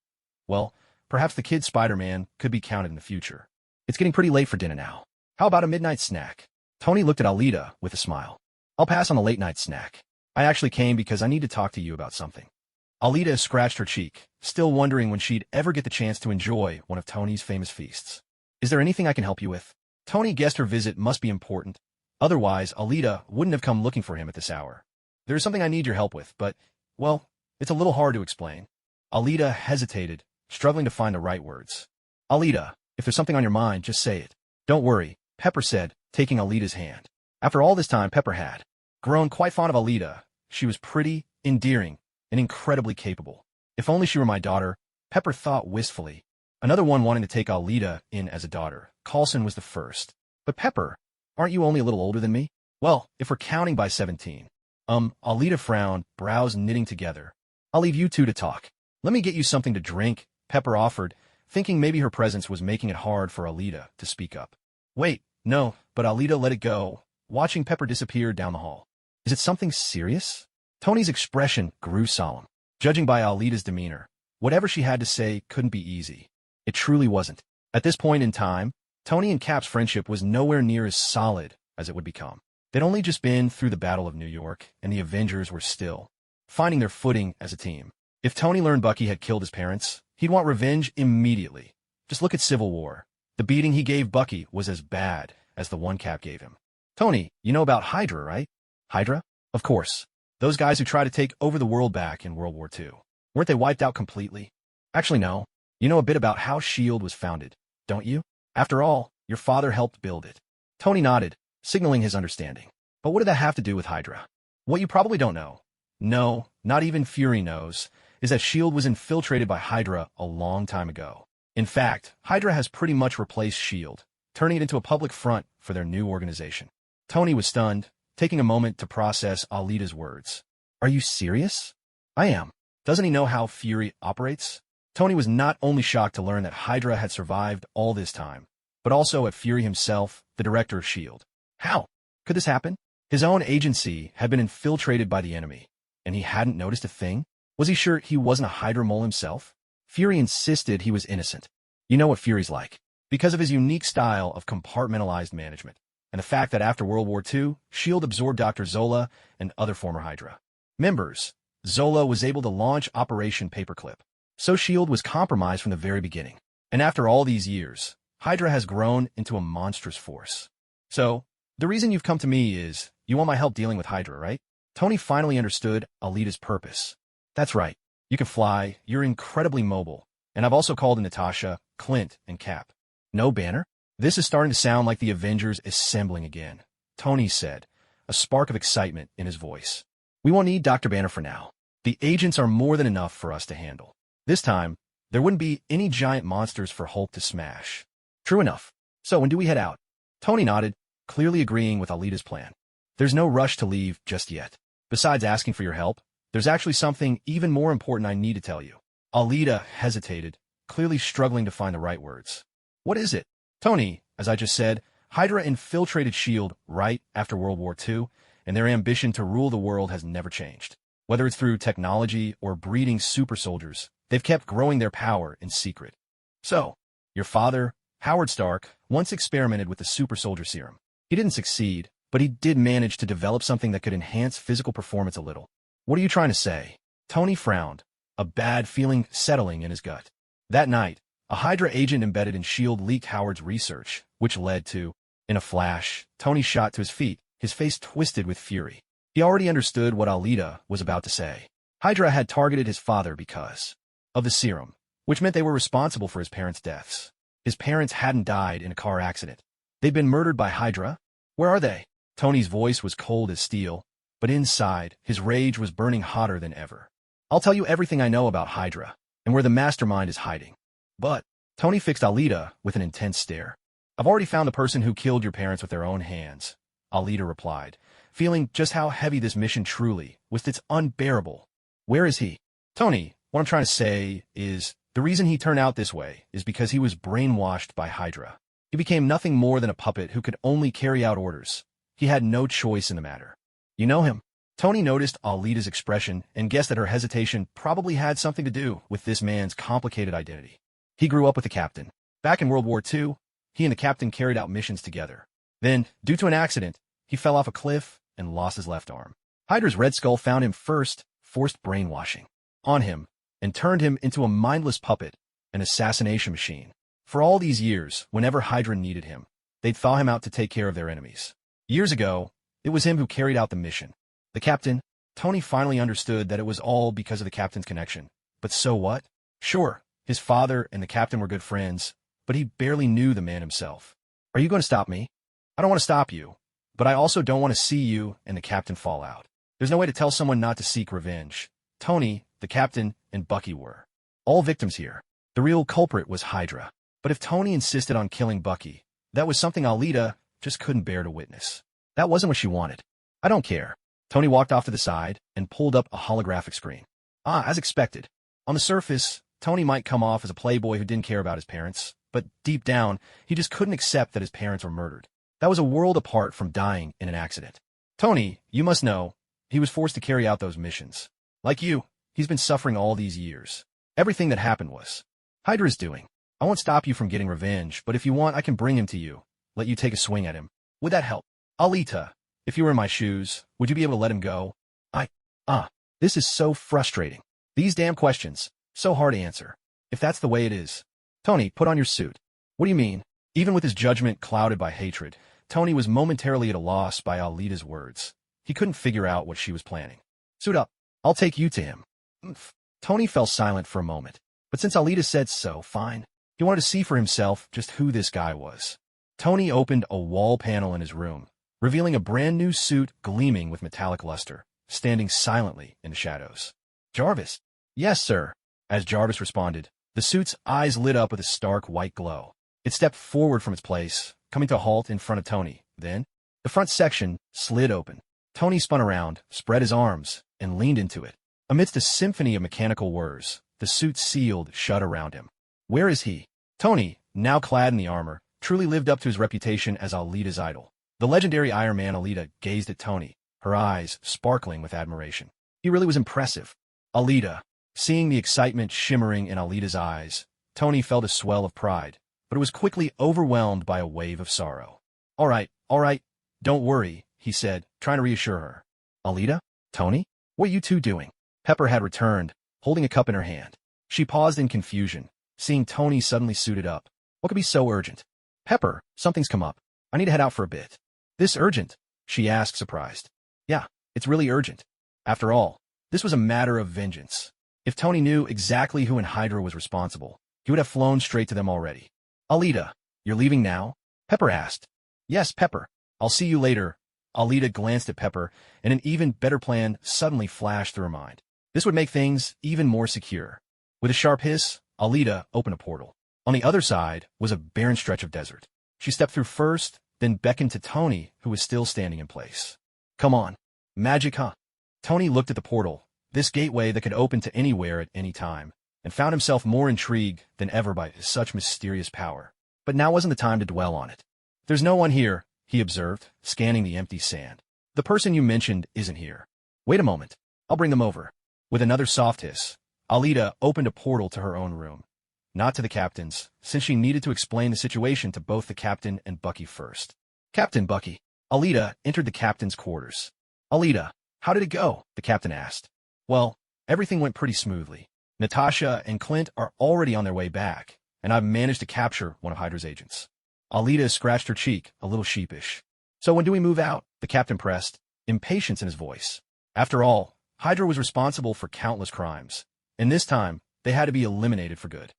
Well, perhaps the kid Spider-Man could be counted in the future. It's getting pretty late for dinner now. How about a midnight snack? Tony looked at Alita with a smile. I'll pass on a late-night snack. I actually came because I need to talk to you about something. Alita scratched her cheek, still wondering when she'd ever get the chance to enjoy one of Tony's famous feasts. Is there anything I can help you with? Tony guessed her visit must be important. Otherwise, Alita wouldn't have come looking for him at this hour. There's something I need your help with, but, well, it's a little hard to explain. Alita hesitated, struggling to find the right words. Alita, if there's something on your mind, just say it. Don't worry, Pepper said, taking Alita's hand. After all this time, Pepper had grown quite fond of Alita. She was pretty, endearing, and incredibly capable. If only she were my daughter, Pepper thought wistfully. Another one wanting to take Alita in as a daughter. Coulson was the first. But Pepper, aren't you only a little older than me? Well, if we're counting by 17. Alita frowned, brows knitting together. I'll leave you two to talk. Let me get you something to drink, Pepper offered, thinking maybe her presence was making it hard for Alita to speak up. Wait, no, but Alita let it go, watching Pepper disappear down the hall. Is it something serious? Tony's expression grew solemn. Judging by Alita's demeanor, whatever she had to say couldn't be easy. It truly wasn't. At this point in time, Tony and Cap's friendship was nowhere near as solid as it would become. They'd only just been through the Battle of New York, and the Avengers were still finding their footing as a team. If Tony learned Bucky had killed his parents, he'd want revenge immediately. Just look at Civil War. The beating he gave Bucky was as bad as the one Cap gave him. Tony, you know about Hydra, right? Hydra? Of course. Those guys who tried to take over the world back in World War II. Weren't they wiped out completely? Actually, no. You know a bit about how S.H.I.E.L.D. was founded, don't you? After all, your father helped build it. Tony nodded, signaling his understanding. But what did that have to do with Hydra? What you probably don't know, no, not even Fury knows, is that S.H.I.E.L.D. was infiltrated by Hydra a long time ago. In fact, Hydra has pretty much replaced S.H.I.E.L.D., turning it into a public front for their new organization. Tony was stunned, taking a moment to process Alita's words. Are you serious? I am. Doesn't he know how Fury operates? Tony was not only shocked to learn that Hydra had survived all this time, but also at Fury himself, the director of S.H.I.E.L.D. How could this happen? His own agency had been infiltrated by the enemy, and he hadn't noticed a thing? Was he sure he wasn't a Hydra mole himself? Fury insisted he was innocent. You know what Fury's like. Because of his unique style of compartmentalized management, and the fact that after World War II, S.H.I.E.L.D. absorbed Dr. Zola and other former Hydra members. Zola was able to launch Operation Paperclip. So S.H.I.E.L.D. was compromised from the very beginning. And after all these years, Hydra has grown into a monstrous force. So, the reason you've come to me is, you want my help dealing with Hydra, right? Tony finally understood Alita's purpose. That's right. You can fly, you're incredibly mobile, and I've also called in Natasha, Clint, and Cap. No Banner? This is starting to sound like the Avengers assembling again, Tony said, a spark of excitement in his voice. We won't need Dr. Banner for now. The agents are more than enough for us to handle. This time, there wouldn't be any giant monsters for Hulk to smash. True enough. So when do we head out? Tony nodded, clearly agreeing with Alita's plan. There's no rush to leave just yet. Besides asking for your help, there's actually something even more important I need to tell you. Alita hesitated, clearly struggling to find the right words. What is it? Tony, as I just said, Hydra infiltrated S.H.I.E.L.D. right after World War II, and their ambition to rule the world has never changed. Whether it's through technology or breeding super soldiers, they've kept growing their power in secret. So, your father, Howard Stark, once experimented with the super soldier serum. He didn't succeed, but he did manage to develop something that could enhance physical performance a little. What are you trying to say? Tony frowned, a bad feeling settling in his gut. That night, a Hydra agent embedded in S.H.I.E.L.D. leaked Howard's research, which led to, in a flash, Tony shot to his feet, his face twisted with fury. He already understood what Alita was about to say. Hydra had targeted his father because of the serum, which meant they were responsible for his parents' deaths. His parents hadn't died in a car accident. They've been murdered by Hydra? Where are they? Tony's voice was cold as steel, but inside, his rage was burning hotter than ever. I'll tell you everything I know about Hydra, and where the mastermind is hiding. But, Tony fixed Alita with an intense stare. I've already found the person who killed your parents with their own hands, Alita replied, feeling just how heavy this mission truly was. It's unbearable. Where is he? Tony, what I'm trying to say is, the reason he turned out this way is because he was brainwashed by Hydra. He became nothing more than a puppet who could only carry out orders. He had no choice in the matter. You know him? Tony noticed Alita's expression and guessed that her hesitation probably had something to do with this man's complicated identity. He grew up with the captain. Back in World War II, he and the captain carried out missions together. Then, due to an accident, he fell off a cliff and lost his left arm. Hydra's Red Skull found him first, forced brainwashing on him, and turned him into a mindless puppet, an assassination machine. For all these years, whenever Hydra needed him, they'd thaw him out to take care of their enemies. Years ago, it was him who carried out the mission. The captain, Tony finally understood that it was all because of the captain's connection. But so what? Sure, his father and the captain were good friends, but he barely knew the man himself. Are you going to stop me? I don't want to stop you, but I also don't want to see you and the captain fall out. There's no way to tell someone not to seek revenge. Tony, the captain, and Bucky were all victims here. The real culprit was Hydra. But if Tony insisted on killing Bucky, that was something Alita just couldn't bear to witness. That wasn't what she wanted. I don't care. Tony walked off to the side and pulled up a holographic screen. As expected. On the surface, Tony might come off as a playboy who didn't care about his parents, but deep down, he just couldn't accept that his parents were murdered. That was a world apart from dying in an accident. Tony, you must know, he was forced to carry out those missions. Like you, he's been suffering all these years. Everything that happened was Hydra's doing. I won't stop you from getting revenge, but if you want, I can bring him to you, let you take a swing at him. Would that help? Alita, if you were in my shoes, would you be able to let him go? This is so frustrating. These damn questions, so hard to answer. If that's the way it is. Tony, put on your suit. What do you mean? Even with his judgment clouded by hatred, Tony was momentarily at a loss by Alita's words. He couldn't figure out what she was planning. Suit up. I'll take you to him. Tony fell silent for a moment, but since Alita said so, fine. He wanted to see for himself just who this guy was. Tony opened a wall panel in his room, revealing a brand new suit gleaming with metallic luster, standing silently in the shadows. Jarvis. Yes, sir. As Jarvis responded, the suit's eyes lit up with a stark white glow. It stepped forward from its place, coming to a halt in front of Tony. Then, the front section slid open. Tony spun around, spread his arms, and leaned into it. Amidst a symphony of mechanical whirs, the suit sealed shut around him. Where is he? Tony, now clad in the armor, truly lived up to his reputation as Alita's idol. The legendary Iron Man Alita gazed at Tony, her eyes sparkling with admiration. He really was impressive. Alita. Seeing the excitement shimmering in Alita's eyes, Tony felt a swell of pride, but was quickly overwhelmed by a wave of sorrow. All right, don't worry, he said, trying to reassure her. Alita? Tony? What are you two doing? Pepper had returned, holding a cup in her hand. She paused in confusion, seeing Tony suddenly suited up. What could be so urgent? Pepper, something's come up. I need to head out for a bit. This urgent? She asked, surprised. Yeah, it's really urgent. After all, this was a matter of vengeance. If Tony knew exactly who in Hydra was responsible, he would have flown straight to them already. Alita, you're leaving now? Pepper asked. Yes, Pepper. I'll see you later. Alita glanced at Pepper, and an even better plan suddenly flashed through her mind. This would make things even more secure. With a sharp hiss, Alita opened a portal. On the other side was a barren stretch of desert. She stepped through first, then beckoned to Tony, who was still standing in place. Come on. Magic, huh? Tony looked at the portal, this gateway that could open to anywhere at any time, and found himself more intrigued than ever by such mysterious power. But now wasn't the time to dwell on it. There's no one here, he observed, scanning the empty sand. The person you mentioned isn't here. Wait a moment. I'll bring them over. With another soft hiss, Alita opened a portal to her own room. Not to the captain's, since she needed to explain the situation to both the captain and Bucky first. Captain Bucky. Alita entered the captain's quarters. Alita, how did it go? The captain asked. Well, everything went pretty smoothly. Natasha and Clint are already on their way back, and I've managed to capture one of Hydra's agents. Alita scratched her cheek, a little sheepish. So when do we move out? The captain pressed, impatience in his voice. After all, Hydra was responsible for countless crimes, and this time, they had to be eliminated for good.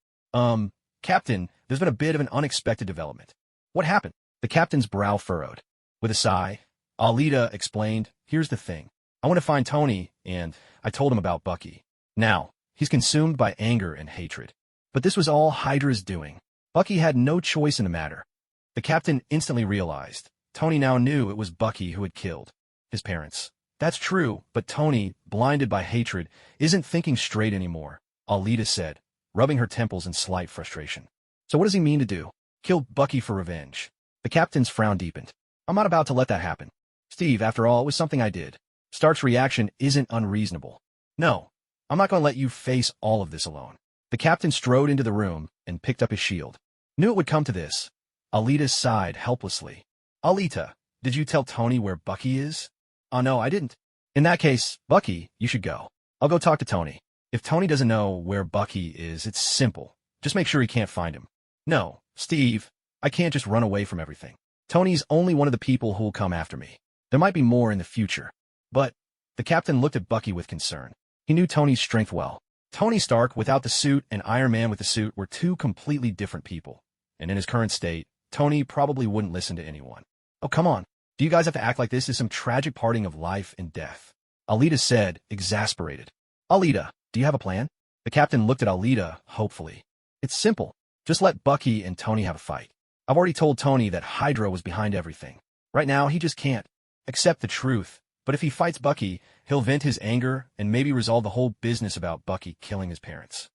Captain, there's been a bit of an unexpected development. What happened? The captain's brow furrowed. With a sigh, Alita explained, "Here's the thing. I want to find Tony, and I told him about Bucky. Now, he's consumed by anger and hatred. But this was all Hydra's doing. Bucky had no choice in the matter." The captain instantly realized. Tony now knew it was Bucky who had killed his parents. "That's true, but Tony, blinded by hatred, isn't thinking straight anymore," Alita said, rubbing her temples in slight frustration. "So what does he mean to do? Kill Bucky for revenge?" The captain's frown deepened. "I'm not about to let that happen. Steve, after all, it was something I did. Stark's reaction isn't unreasonable. No, I'm not going to let you face all of this alone." The captain strode into the room and picked up his shield. "Knew it would come to this." Alita sighed helplessly. "Alita, did you tell Tony where Bucky is?" "Oh no, I didn't." "In that case, Bucky, you should go. I'll go talk to Tony. If Tony doesn't know where Bucky is, it's simple. Just make sure he can't find him." "No, Steve, I can't just run away from everything. Tony's only one of the people who'll come after me. There might be more in the future." "But," the captain looked at Bucky with concern. He knew Tony's strength well. Tony Stark without the suit and Iron Man with the suit were two completely different people. And in his current state, Tony probably wouldn't listen to anyone. "Oh, come on. Do you guys have to act like this is some tragic parting of life and death?" Alita said, exasperated. "Alita, do you have a plan?" The captain looked at Alita hopefully. "It's simple. Just let Bucky and Tony have a fight. I've already told Tony that Hydra was behind everything. Right now, he just can't accept the truth. But if he fights Bucky, he'll vent his anger and maybe resolve the whole business about Bucky killing his parents.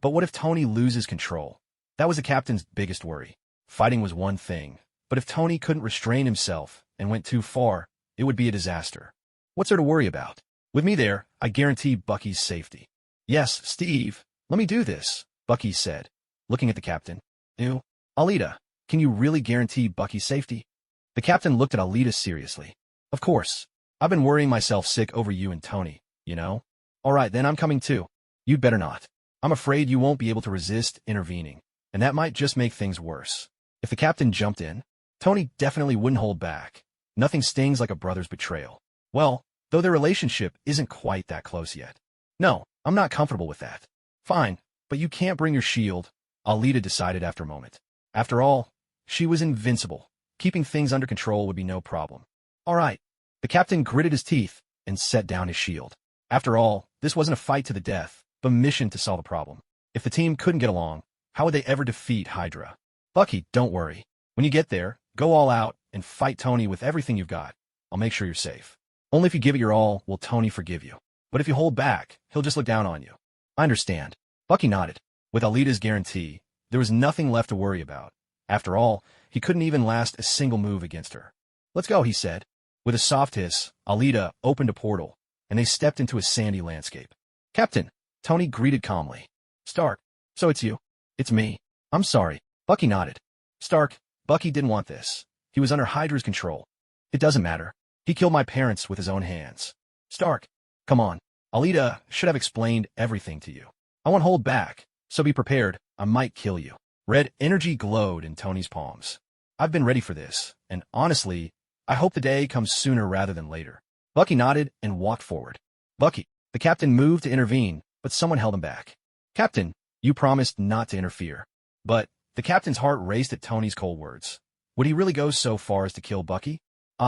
But what if Tony loses control? That was the captain's biggest worry. Fighting was one thing, but if Tony couldn't restrain himself and went too far, it would be a disaster. What's there to worry about? With me there, I guarantee Bucky's safety." "Yes, Steve, let me do this," Bucky said, looking at the captain. "Ew. Alita, can you really guarantee Bucky's safety?" The captain looked at Alita seriously. "Of course. I've been worrying myself sick over you and Tony, you know? All right, then I'm coming too. You'd better not. I'm afraid you won't be able to resist intervening, and that might just make things worse." If the captain jumped in, Tony definitely wouldn't hold back. Nothing stings like a brother's betrayal. Well, though their relationship isn't quite that close yet. "No, I'm not comfortable with that." "Fine, but you can't bring your shield," Alita decided after a moment. After all, she was invincible. Keeping things under control would be no problem. "All right." The captain gritted his teeth and set down his shield. After all, this wasn't a fight to the death, but a mission to solve a problem. If the team couldn't get along, how would they ever defeat Hydra? "Bucky, don't worry. When you get there, go all out and fight Tony with everything you've got. I'll make sure you're safe. Only if you give it your all will Tony forgive you. But if you hold back, he'll just look down on you." "I understand." Bucky nodded. With Alita's guarantee, there was nothing left to worry about. After all, he couldn't even last a single move against her. "Let's go," he said. With a soft hiss, Alita opened a portal, and they stepped into a sandy landscape. "Captain," Tony greeted calmly. "Stark, so it's you." "It's me. I'm sorry." Bucky nodded. "Stark, Bucky didn't want this. He was under Hydra's control." "It doesn't matter. He killed my parents with his own hands." "Stark, come on. Alita should have explained everything to you. I won't hold back, so be prepared. I might kill you." Red energy glowed in Tony's palms. "I've been ready for this, and honestly, I hope the day comes sooner rather than later." Bucky nodded and walked forward. "Bucky." The captain moved to intervene, but someone held him back. "Captain, you promised not to interfere." But the captain's heart raced at Tony's cold words. Would he really go so far as to kill Bucky?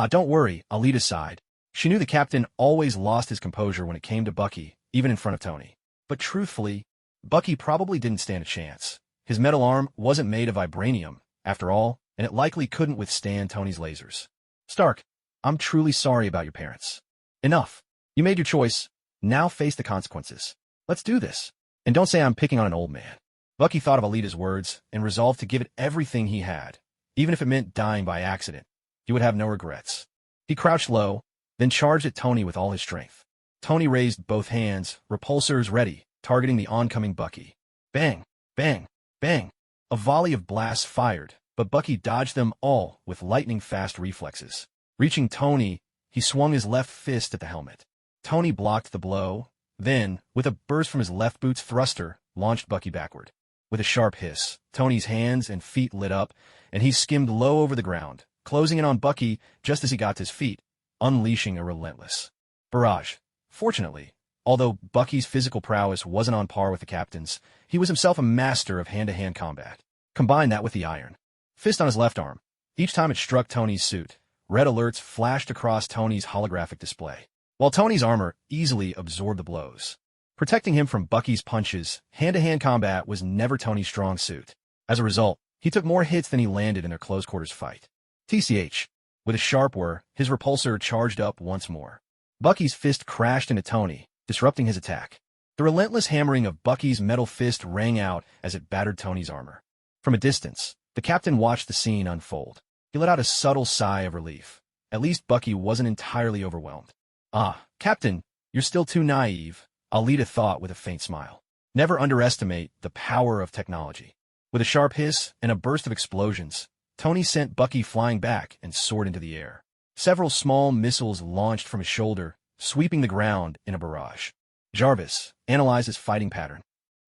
Don't worry," Alita sighed. She knew the captain always lost his composure when it came to Bucky, even in front of Tony. But truthfully, Bucky probably didn't stand a chance. His metal arm wasn't made of vibranium, after all, and it likely couldn't withstand Tony's lasers. "Stark, I'm truly sorry about your parents. Enough. You made your choice. Now face the consequences. Let's do this. And don't say I'm picking on an old man." Bucky thought of Alita's words and resolved to give it everything he had. Even if it meant dying by accident, he would have no regrets. He crouched low, then charged at Tony with all his strength. Tony raised both hands, repulsors ready, targeting the oncoming Bucky. Bang, bang, bang. A volley of blasts fired, but Bucky dodged them all with lightning-fast reflexes. Reaching Tony, he swung his left fist at the helmet. Tony blocked the blow, then, with a burst from his left boot's thruster, launched Bucky backward. With a sharp hiss, Tony's hands and feet lit up, and he skimmed low over the ground, closing in on Bucky just as he got to his feet, unleashing a relentless barrage. Fortunately, although Bucky's physical prowess wasn't on par with the captain's, he was himself a master of hand-to-hand combat. Combine that with the iron fist on his left arm. Each time it struck Tony's suit, red alerts flashed across Tony's holographic display, while Tony's armor easily absorbed the blows. Protecting him from Bucky's punches, hand-to-hand combat was never Tony's strong suit. As a result, he took more hits than he landed in their close-quarters fight. TCH. With a sharp whir, his repulsor charged up once more. Bucky's fist crashed into Tony, disrupting his attack. The relentless hammering of Bucky's metal fist rang out as it battered Tony's armor. From a distance, the captain watched the scene unfold. He let out a subtle sigh of relief. At least Bucky wasn't entirely overwhelmed. "Ah, Captain, you're still too naive," Alita thought with a faint smile. Never underestimate the power of technology. With a sharp hiss and a burst of explosions, Tony sent Bucky flying back and soared into the air. Several small missiles launched from his shoulder, sweeping the ground in a barrage. Jarvis, analyze his fighting pattern.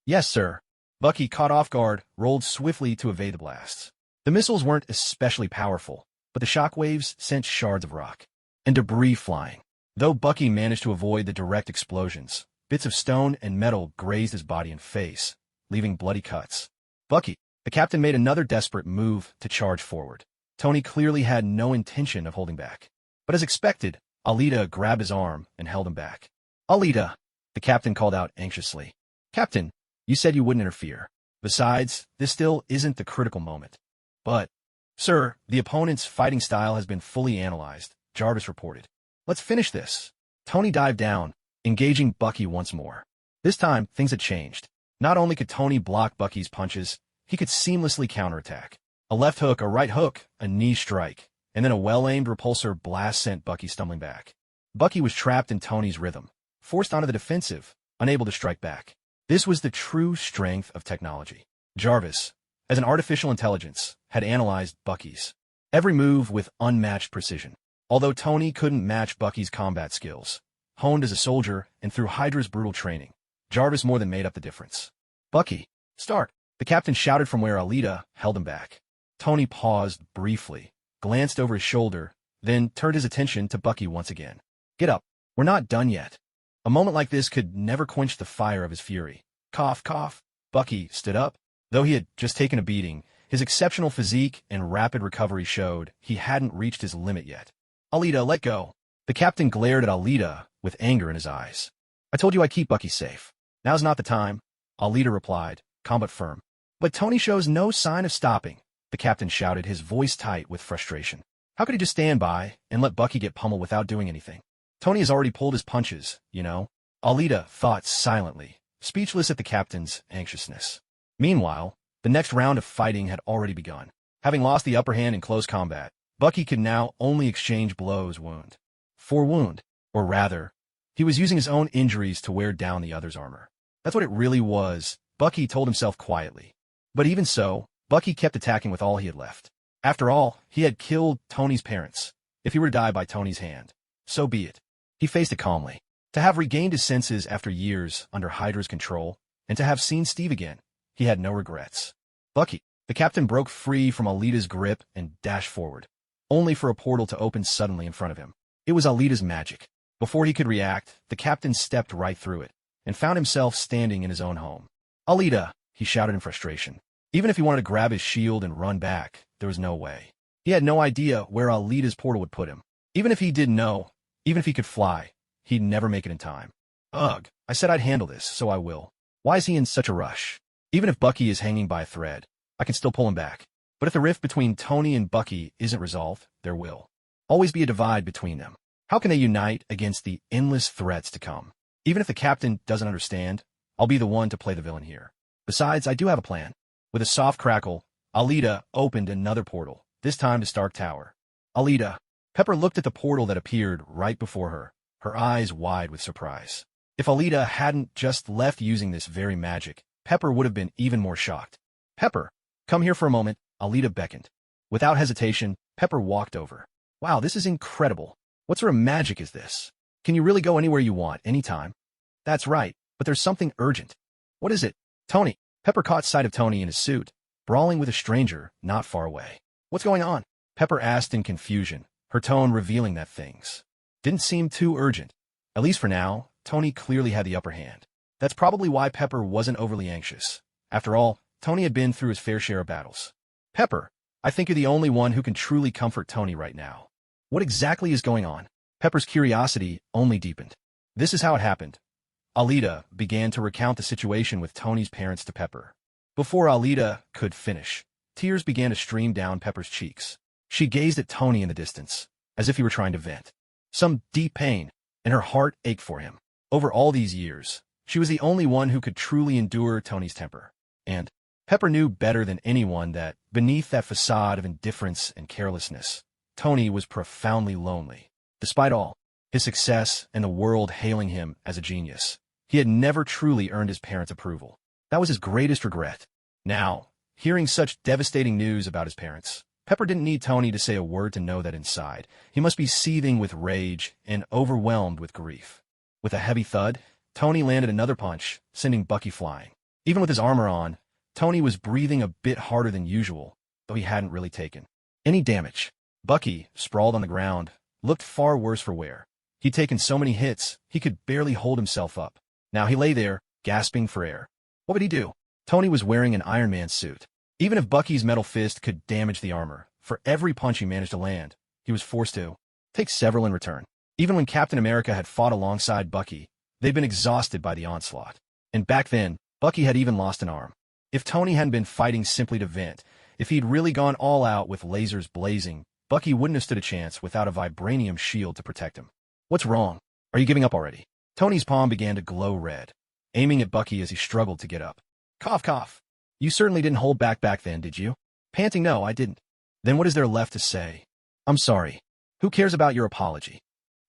"Yes, sir." Bucky, caught off guard, rolled swiftly to evade the blasts. The missiles weren't especially powerful, but the shockwaves sent shards of rock and debris flying. Though Bucky managed to avoid the direct explosions, bits of stone and metal grazed his body and face, leaving bloody cuts. Bucky, the captain, made another desperate move to charge forward. Tony clearly had no intention of holding back. But as expected, Alita grabbed his arm and held him back. "Alita," the captain called out anxiously. "Captain, you said you wouldn't interfere. Besides, this still isn't the critical moment." "But, sir, the opponent's fighting style has been fully analyzed," Jarvis reported. "Let's finish this." Tony dived down, engaging Bucky once more. This time, things had changed. Not only could Tony block Bucky's punches, he could seamlessly counterattack. A left hook, a right hook, a knee strike, and then a well-aimed repulsor blast sent Bucky stumbling back. Bucky was trapped in Tony's rhythm, forced onto the defensive, unable to strike back. This was the true strength of technology. Jarvis, as an artificial intelligence, had analyzed Bucky's every move with unmatched precision. Although Tony couldn't match Bucky's combat skills, honed as a soldier and through Hydra's brutal training, Jarvis more than made up the difference. "Bucky, start!" the captain shouted from where Alita held him back. Tony paused briefly, glanced over his shoulder, then turned his attention to Bucky once again. "Get up. We're not done yet." A moment like this could never quench the fire of his fury. Cough, cough. Bucky stood up. Though he had just taken a beating, his exceptional physique and rapid recovery showed he hadn't reached his limit yet. "Alita, let go." The captain glared at Alita with anger in his eyes. "I told you I'd keep Bucky safe. Now's not the time," Alita replied, calm but firm. But Tony shows no sign of stopping, the captain shouted, his voice tight with frustration. How could he just stand by and let Bucky get pummeled without doing anything? Tony has already pulled his punches, you know. Alita thought silently, speechless at the captain's anxiousness. Meanwhile, the next round of fighting had already begun. Having lost the upper hand in close combat, Bucky could now only exchange blows wound for wound, or rather, he was using his own injuries to wear down the other's armor. That's what it really was, Bucky told himself quietly. But even so, Bucky kept attacking with all he had left. After all, he had killed Tony's parents. If he were to die by Tony's hand, so be it. He faced it calmly. To have regained his senses after years under Hydra's control, and to have seen Steve again, he had no regrets. Bucky, the captain, broke free from Alita's grip and dashed forward, only for a portal to open suddenly in front of him. It was Alita's magic. Before he could react, the captain stepped right through it, and found himself standing in his own home. "Alita!" he shouted in frustration. Even if he wanted to grab his shield and run back, there was no way. He had no idea where Alita's portal would put him. Even if he did know, even if he could fly, he'd never make it in time. Ugh, I said I'd handle this, so I will. Why is he in such a rush? Even if Bucky is hanging by a thread, I can still pull him back. But if the rift between Tony and Bucky isn't resolved, there will always be a divide between them. How can they unite against the endless threats to come? Even if the captain doesn't understand, I'll be the one to play the villain here. Besides, I do have a plan. With a soft crackle, Alita opened another portal, this time to Stark Tower. Alita. Pepper looked at the portal that appeared right before her, her eyes wide with surprise. If Alita hadn't just left using this very magic, Pepper would have been even more shocked. "Pepper, come here for a moment," Alita beckoned. Without hesitation, Pepper walked over. "Wow, this is incredible. What sort of magic is this? Can you really go anywhere you want, anytime?" "That's right, but there's something urgent." "What is it?" "Tony." Pepper caught sight of Tony in his suit, brawling with a stranger not far away. "What's going on?" Pepper asked in confusion, her tone revealing that things didn't seem too urgent. At least for now, Tony clearly had the upper hand. That's probably why Pepper wasn't overly anxious. After all, Tony had been through his fair share of battles. "Pepper, I think you're the only one who can truly comfort Tony right now. What exactly is going on? Pepper's curiosity only deepened. This is how it happened. Alita began to recount the situation with Tony's parents to Pepper. Before Alita could finish, tears began to stream down Pepper's cheeks. She gazed at Tony in the distance, as if he were trying to vent some deep pain, and her heart ached for him. Over all these years, she was the only one who could truly endure Tony's temper. And Pepper knew better than anyone that, beneath that facade of indifference and carelessness, Tony was profoundly lonely. Despite all his success and the world hailing him as a genius, he had never truly earned his parents' approval. That was his greatest regret. Now, hearing such devastating news about his parents, Pepper didn't need Tony to say a word to know that inside, he must be seething with rage and overwhelmed with grief. With a heavy thud, Tony landed another punch, sending Bucky flying. Even with his armor on, Tony was breathing a bit harder than usual, though he hadn't really taken any damage. Bucky, sprawled on the ground, looked far worse for wear. He'd taken so many hits, he could barely hold himself up. Now he lay there, gasping for air. What would he do? Tony was wearing an Iron Man suit. Even if Bucky's metal fist could damage the armor, for every punch he managed to land, he was forced to take several in return. Even when Captain America had fought alongside Bucky, they'd been exhausted by the onslaught. And back then, Bucky had even lost an arm. If Tony hadn't been fighting simply to vent, if he'd really gone all out with lasers blazing, Bucky wouldn't have stood a chance without a vibranium shield to protect him. What's wrong? Are you giving up already? Tony's palm began to glow red, aiming at Bucky as he struggled to get up. Cough, cough. You certainly didn't hold back then, did you? Panting, no, I didn't. Then what is there left to say? I'm sorry. Who cares about your apology?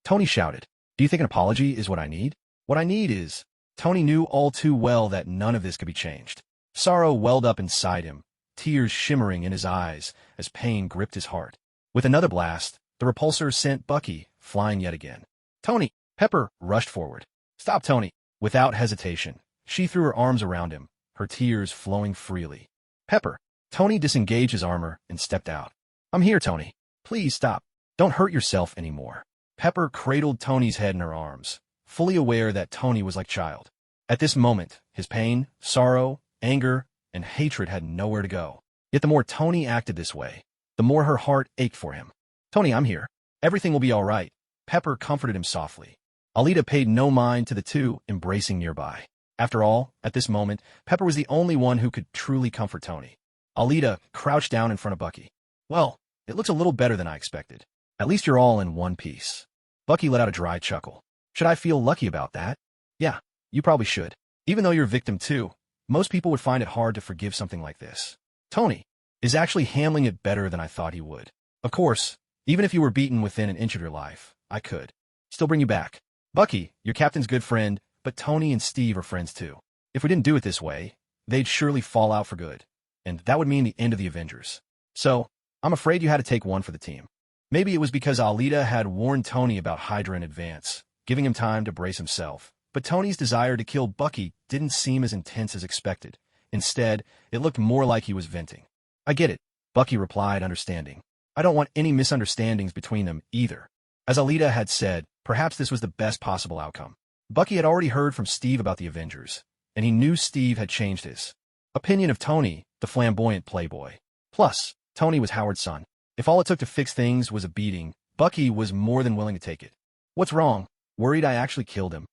Tony shouted. Do you think an apology is what I need? What I need is... Tony knew all too well that none of this could be changed. Sorrow welled up inside him, tears shimmering in his eyes as pain gripped his heart. With another blast, the repulsor sent Bucky flying yet again. Tony! Pepper rushed forward. Stop, Tony! Without hesitation, she threw her arms around him, her tears flowing freely. Pepper! Tony disengaged his armor and stepped out. I'm here, Tony. Please stop. Don't hurt yourself anymore. Pepper cradled Tony's head in her arms, fully aware that Tony was like child. At this moment, his pain, sorrow, anger, and hatred had nowhere to go. Yet the more Tony acted this way, the more her heart ached for him. Tony, I'm here. Everything will be all right. Pepper comforted him softly. Alita paid no mind to the two embracing nearby. After all, at this moment, Pepper was the only one who could truly comfort Tony. Alita crouched down in front of Bucky. Well, it looks a little better than I expected. At least you're all in one piece. Bucky let out a dry chuckle. Should I feel lucky about that? Yeah, you probably should. Even though you're a victim too, most people would find it hard to forgive something like this. Tony is actually handling it better than I thought he would. Of course, even if you were beaten within an inch of your life, I could still bring you back. Bucky, your captain's good friend, but Tony and Steve are friends too. If we didn't do it this way, they'd surely fall out for good, and that would mean the end of the Avengers. So, I'm afraid you had to take one for the team. Maybe it was because Alita had warned Tony about Hydra in advance, giving him time to brace himself. But Tony's desire to kill Bucky didn't seem as intense as expected. Instead, it looked more like he was venting. I get it, Bucky replied, understanding. I don't want any misunderstandings between them either. As Alita had said, perhaps this was the best possible outcome. Bucky had already heard from Steve about the Avengers, and he knew Steve had changed his opinion of Tony, the flamboyant playboy. Plus, Tony was Howard's son. If all it took to fix things was a beating, Bucky was more than willing to take it. What's wrong? Worried I actually killed him.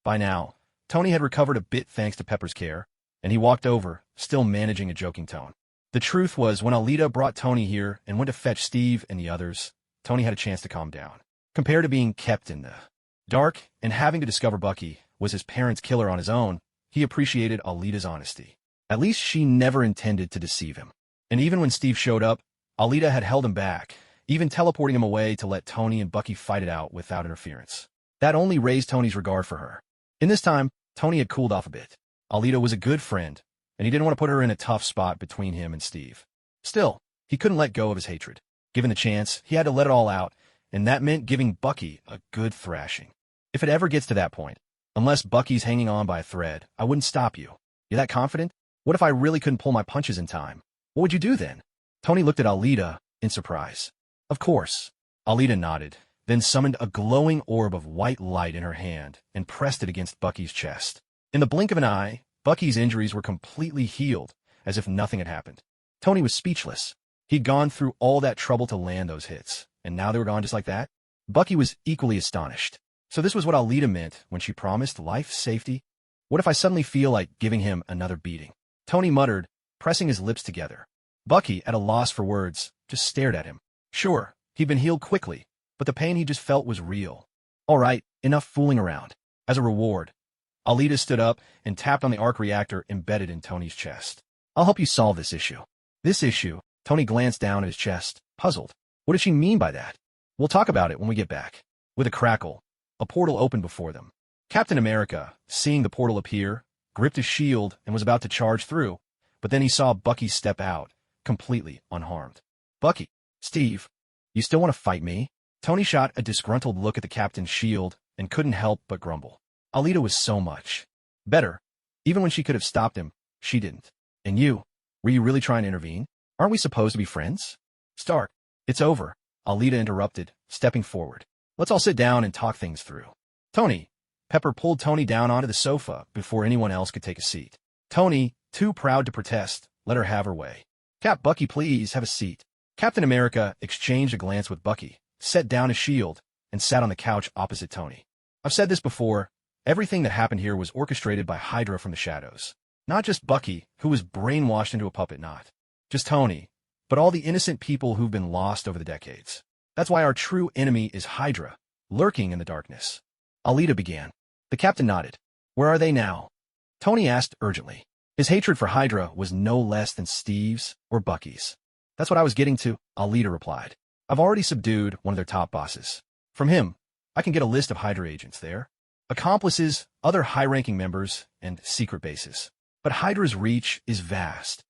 By now, Tony had recovered a bit thanks to Pepper's care, and he walked over, still managing a joking tone. The truth was, when Alita brought Tony here and went to fetch Steve and the others, Tony had a chance to calm down. Compared to being kept in the dark and having to discover Bucky was his parents' killer on his own, he appreciated Alita's honesty. At least she never intended to deceive him. And even when Steve showed up, Alita had held him back, even teleporting him away to let Tony and Bucky fight it out without interference. That only raised Tony's regard for her. In this time, Tony had cooled off a bit. Alita was a good friend, and he didn't want to put her in a tough spot between him and Steve. Still, he couldn't let go of his hatred. Given the chance, he had to let it all out, and that meant giving Bucky a good thrashing. If it ever gets to that point, unless Bucky's hanging on by a thread, I wouldn't stop you. You're that confident? What if I really couldn't pull my punches in time? What would you do then? Tony looked at Alita in surprise. Of course. Alita nodded, then summoned a glowing orb of white light in her hand and pressed it against Bucky's chest. In the blink of an eye, Bucky's injuries were completely healed, as if nothing had happened. Tony was speechless. He'd gone through all that trouble to land those hits, and now they were gone just like that? Bucky was equally astonished. So this was what Alita meant when she promised life safety? What if I suddenly feel like giving him another beating? Tony muttered, pressing his lips together. Bucky, at a loss for words, just stared at him. Sure, he'd been healed quickly, but the pain he just felt was real. All right, enough fooling around. As a reward, Alita stood up and tapped on the arc reactor embedded in Tony's chest. I'll help you solve this issue. This issue? Tony glanced down at his chest, puzzled. What did she mean by that? We'll talk about it when we get back. With a crackle, a portal opened before them. Captain America, seeing the portal appear, gripped his shield and was about to charge through, but then he saw Bucky step out, completely unharmed. Bucky, Steve, you still want to fight me? Tony shot a disgruntled look at the captain's shield and couldn't help but grumble. Alita was so much better. Even when she could have stopped him, she didn't. And you? Were you really trying to intervene? Aren't we supposed to be friends? Stark, it's over, Alita interrupted, stepping forward. Let's all sit down and talk things through. Tony. Pepper pulled Tony down onto the sofa before anyone else could take a seat. Tony, too proud to protest, let her have her way. Cap, Bucky, please have a seat. Captain America exchanged a glance with Bucky, set down his shield, and sat on the couch opposite Tony. I've said this before, everything that happened here was orchestrated by Hydra from the shadows. Not just Bucky, who was brainwashed into a puppet, not just Tony, but all the innocent people who've been lost over the decades. That's why our true enemy is Hydra, lurking in the darkness. Alita began. The captain nodded. Where are they now? Tony asked urgently. His hatred for Hydra was no less than Steve's or Bucky's. That's what I was getting to, Alita replied. I've already subdued one of their top bosses. From him, I can get a list of Hydra agents there, accomplices, other high-ranking members, and secret bases. But Hydra's reach is vast,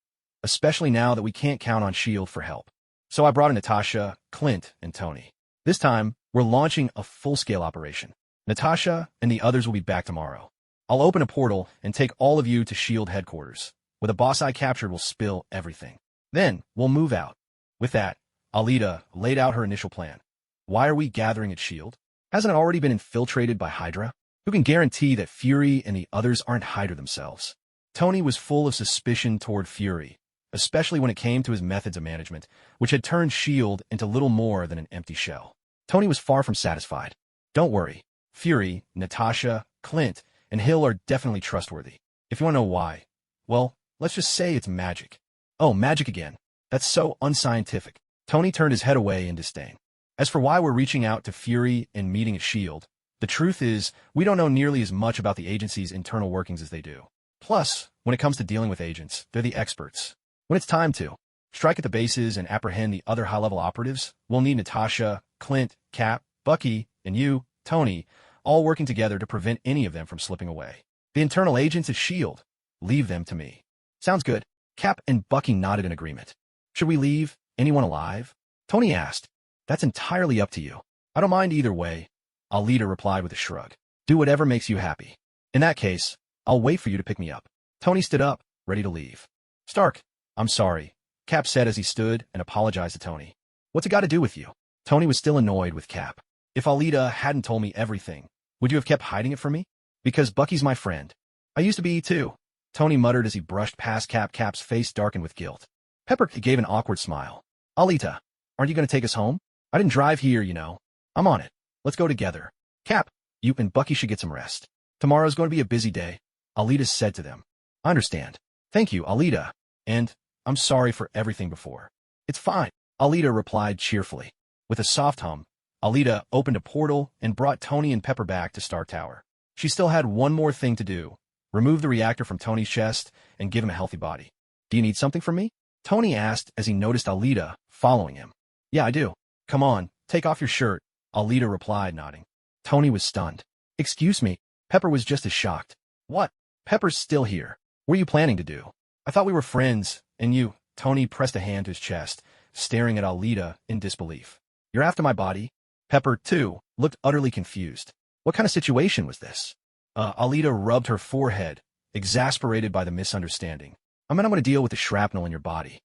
especially now that we can't count on S.H.I.E.L.D. for help. So I brought in Natasha, Clint, and Tony. This time, we're launching a full-scale operation. Natasha and the others will be back tomorrow. I'll open a portal and take all of you to S.H.I.E.L.D. headquarters. With a boss I captured, we'll spill everything. Then, we'll move out. With that, Alita laid out her initial plan. Why are we gathering at S.H.I.E.L.D.? Hasn't it already been infiltrated by Hydra? Who can guarantee that Fury and the others aren't Hydra themselves? Tony was full of suspicion toward Fury, especially when it came to his methods of management, which had turned S.H.I.E.L.D. into little more than an empty shell. Tony was far from satisfied. Don't worry. Fury, Natasha, Clint, and Hill are definitely trustworthy. If you want to know why, well, let's just say it's magic. Oh, magic again. That's so unscientific. Tony turned his head away in disdain. As for why we're reaching out to Fury and meeting at S.H.I.E.L.D., the truth is, we don't know nearly as much about the agency's internal workings as they do. Plus, when it comes to dealing with agents, they're the experts. When it's time to strike at the bases and apprehend the other high-level operatives, we'll need Natasha, Clint, Cap, Bucky, and you, Tony, all working together to prevent any of them from slipping away. The internal agents at S.H.I.E.L.D., leave them to me. Sounds good. Cap and Bucky nodded in agreement. Should we leave anyone alive? Tony asked. That's entirely up to you. I don't mind either way, Alita replied with a shrug. Do whatever makes you happy. In that case, I'll wait for you to pick me up. Tony stood up, ready to leave. Stark, I'm sorry, Cap said as he stood and apologized to Tony. What's it got to do with you? Tony was still annoyed with Cap. If Alita hadn't told me everything, would you have kept hiding it from me? Because Bucky's my friend. I used to be too. Tony muttered as he brushed past Cap. Cap's face darkened with guilt. Pepper gave an awkward smile. Alita, aren't you going to take us home? I didn't drive here, you know. I'm on it. Let's go together. Cap, you and Bucky should get some rest. Tomorrow's going to be a busy day, Alita said to them. I understand. Thank you, Alita. And I'm sorry for everything before. It's fine, Alita replied cheerfully. With a soft hum, Alita opened a portal and brought Tony and Pepper back to Star Tower. She still had one more thing to do. Remove the reactor from Tony's chest and give him a healthy body. Do you need something from me? Tony asked as he noticed Alita following him. Yeah, I do. Come on, take off your shirt, Alita replied, nodding. Tony was stunned. Excuse me. Pepper was just as shocked. What? Pepper's still here. What are you planning to do? I thought we were friends, and you, Tony pressed a hand to his chest, staring at Alita in disbelief. You're after my body? Pepper, too, looked utterly confused. What kind of situation was this? Alita rubbed her forehead, exasperated by the misunderstanding. I'm going to deal with the shrapnel in your body.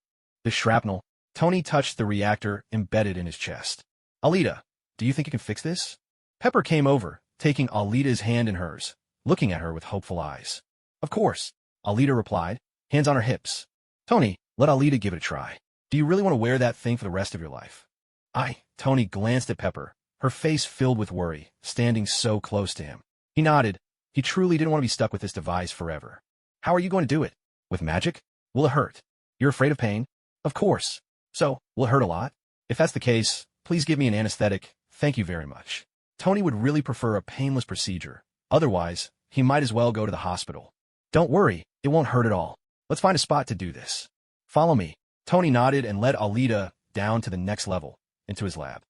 The shrapnel? Tony touched the reactor embedded in his chest. Alita, do you think you can fix this? Pepper came over, taking Alita's hand in hers, looking at her with hopeful eyes. Of course, Alita replied, hands on her hips. Tony, let Alita give it a try. Do you really want to wear that thing for the rest of your life? Tony glanced at Pepper, her face filled with worry, standing so close to him. He nodded. He truly didn't want to be stuck with this device forever. How are you going to do it? With magic? Will it hurt? You're afraid of pain? Of course. So, will it hurt a lot? If that's the case, please give me an anesthetic. Thank you very much. Tony would really prefer a painless procedure. Otherwise, he might as well go to the hospital. Don't worry, it won't hurt at all. Let's find a spot to do this. Follow me. Tony nodded and led Alita down to the next level, into his lab.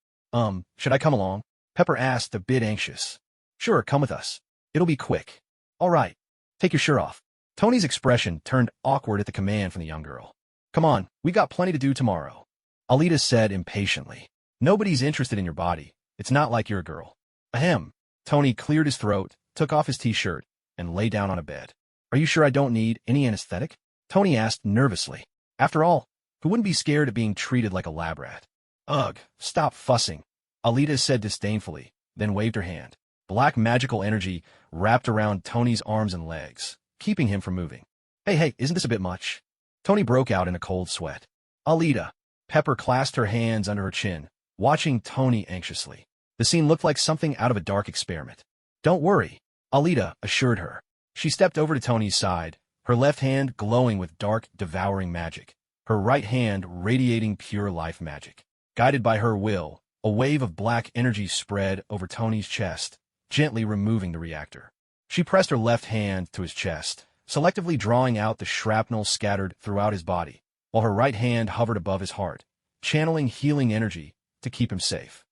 Should I come along? Pepper asked, a bit anxious. Sure, come with us. It'll be quick. All right. Take your shirt off. Tony's expression turned awkward at the command from the young girl. Come on, we got plenty to do tomorrow. Alita said impatiently. Nobody's interested in your body. It's not like you're a girl. Ahem. Tony cleared his throat, took off his t-shirt, and lay down on a bed. Are you sure I don't need any anesthetic? Tony asked nervously. After all, who wouldn't be scared of being treated like a lab rat? Ugh, stop fussing. Alita said disdainfully, then waved her hand. Black magical energy wrapped around Tony's arms and legs, keeping him from moving. Hey, isn't this a bit much? Tony broke out in a cold sweat. Alita. Pepper clasped her hands under her chin, watching Tony anxiously. The scene looked like something out of a dark experiment. Don't worry, Alita assured her. She stepped over to Tony's side, her left hand glowing with dark, devouring magic, her right hand radiating pure life magic. Guided by her will, a wave of black energy spread over Tony's chest, gently removing the reactor. She pressed her left hand to his chest, selectively drawing out the shrapnel scattered throughout his body, while her right hand hovered above his heart, channeling healing energy to keep him safe.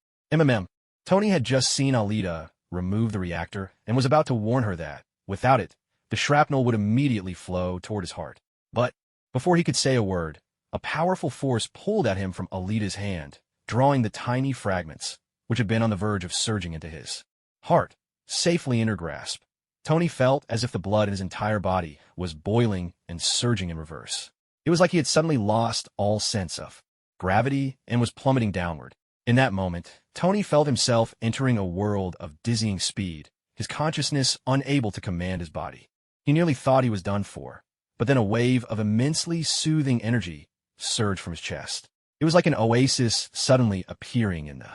Tony had just seen Alita remove the reactor and was about to warn her that, without it, the shrapnel would immediately flow toward his heart. But, before he could say a word, a powerful force pulled at him from Alita's hand, drawing the tiny fragments, which had been on the verge of surging into his heart, safely in her grasp. Tony felt as if the blood in his entire body was boiling and surging in reverse. It was like he had suddenly lost all sense of gravity and was plummeting downward. In that moment, Tony felt himself entering a world of dizzying speed, his consciousness unable to command his body. He nearly thought he was done for, but then a wave of immensely soothing energy surged from his chest. It was like an oasis suddenly appearing in the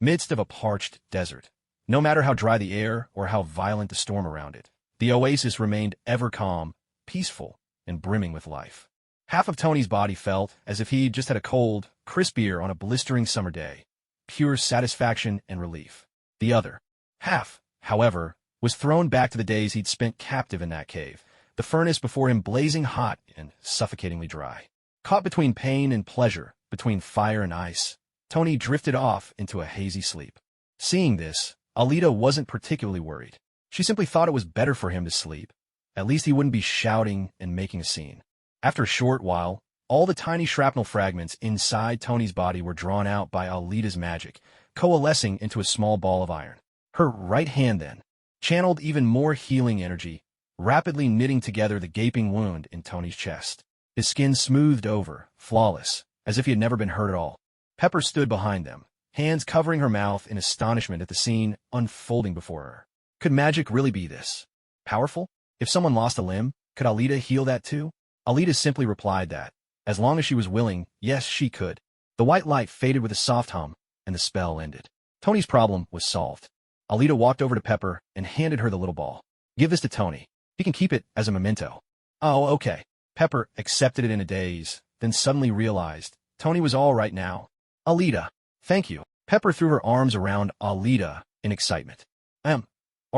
midst of a parched desert. No matter how dry the air or how violent the storm around it, the oasis remained ever calm, peaceful, and brimming with life. Half of Tony's body felt as if he'd just had a cold, crisp beer on a blistering summer day. Pure satisfaction and relief. The other half, however, was thrown back to the days he'd spent captive in that cave, the furnace before him blazing hot and suffocatingly dry. Caught between pain and pleasure, between fire and ice, Tony drifted off into a hazy sleep. Seeing this, Alita wasn't particularly worried. She simply thought it was better for him to sleep. At least he wouldn't be shouting and making a scene. After a short while, all the tiny shrapnel fragments inside Tony's body were drawn out by Alita's magic, coalescing into a small ball of iron. Her right hand then channeled even more healing energy, rapidly knitting together the gaping wound in Tony's chest. His skin smoothed over, flawless, as if he had never been hurt at all. Pepper stood behind them, hands covering her mouth in astonishment at the scene unfolding before her. Could magic really be this powerful? If someone lost a limb, could Alita heal that too? Alita simply replied that, as long as she was willing, yes, she could. The white light faded with a soft hum, and the spell ended. Tony's problem was solved. Alita walked over to Pepper and handed her the little ball. Give this to Tony. He can keep it as a memento. Oh, okay. Pepper accepted it in a daze, then suddenly realized Tony was all right now. Alita, thank you. Pepper threw her arms around Alita in excitement. All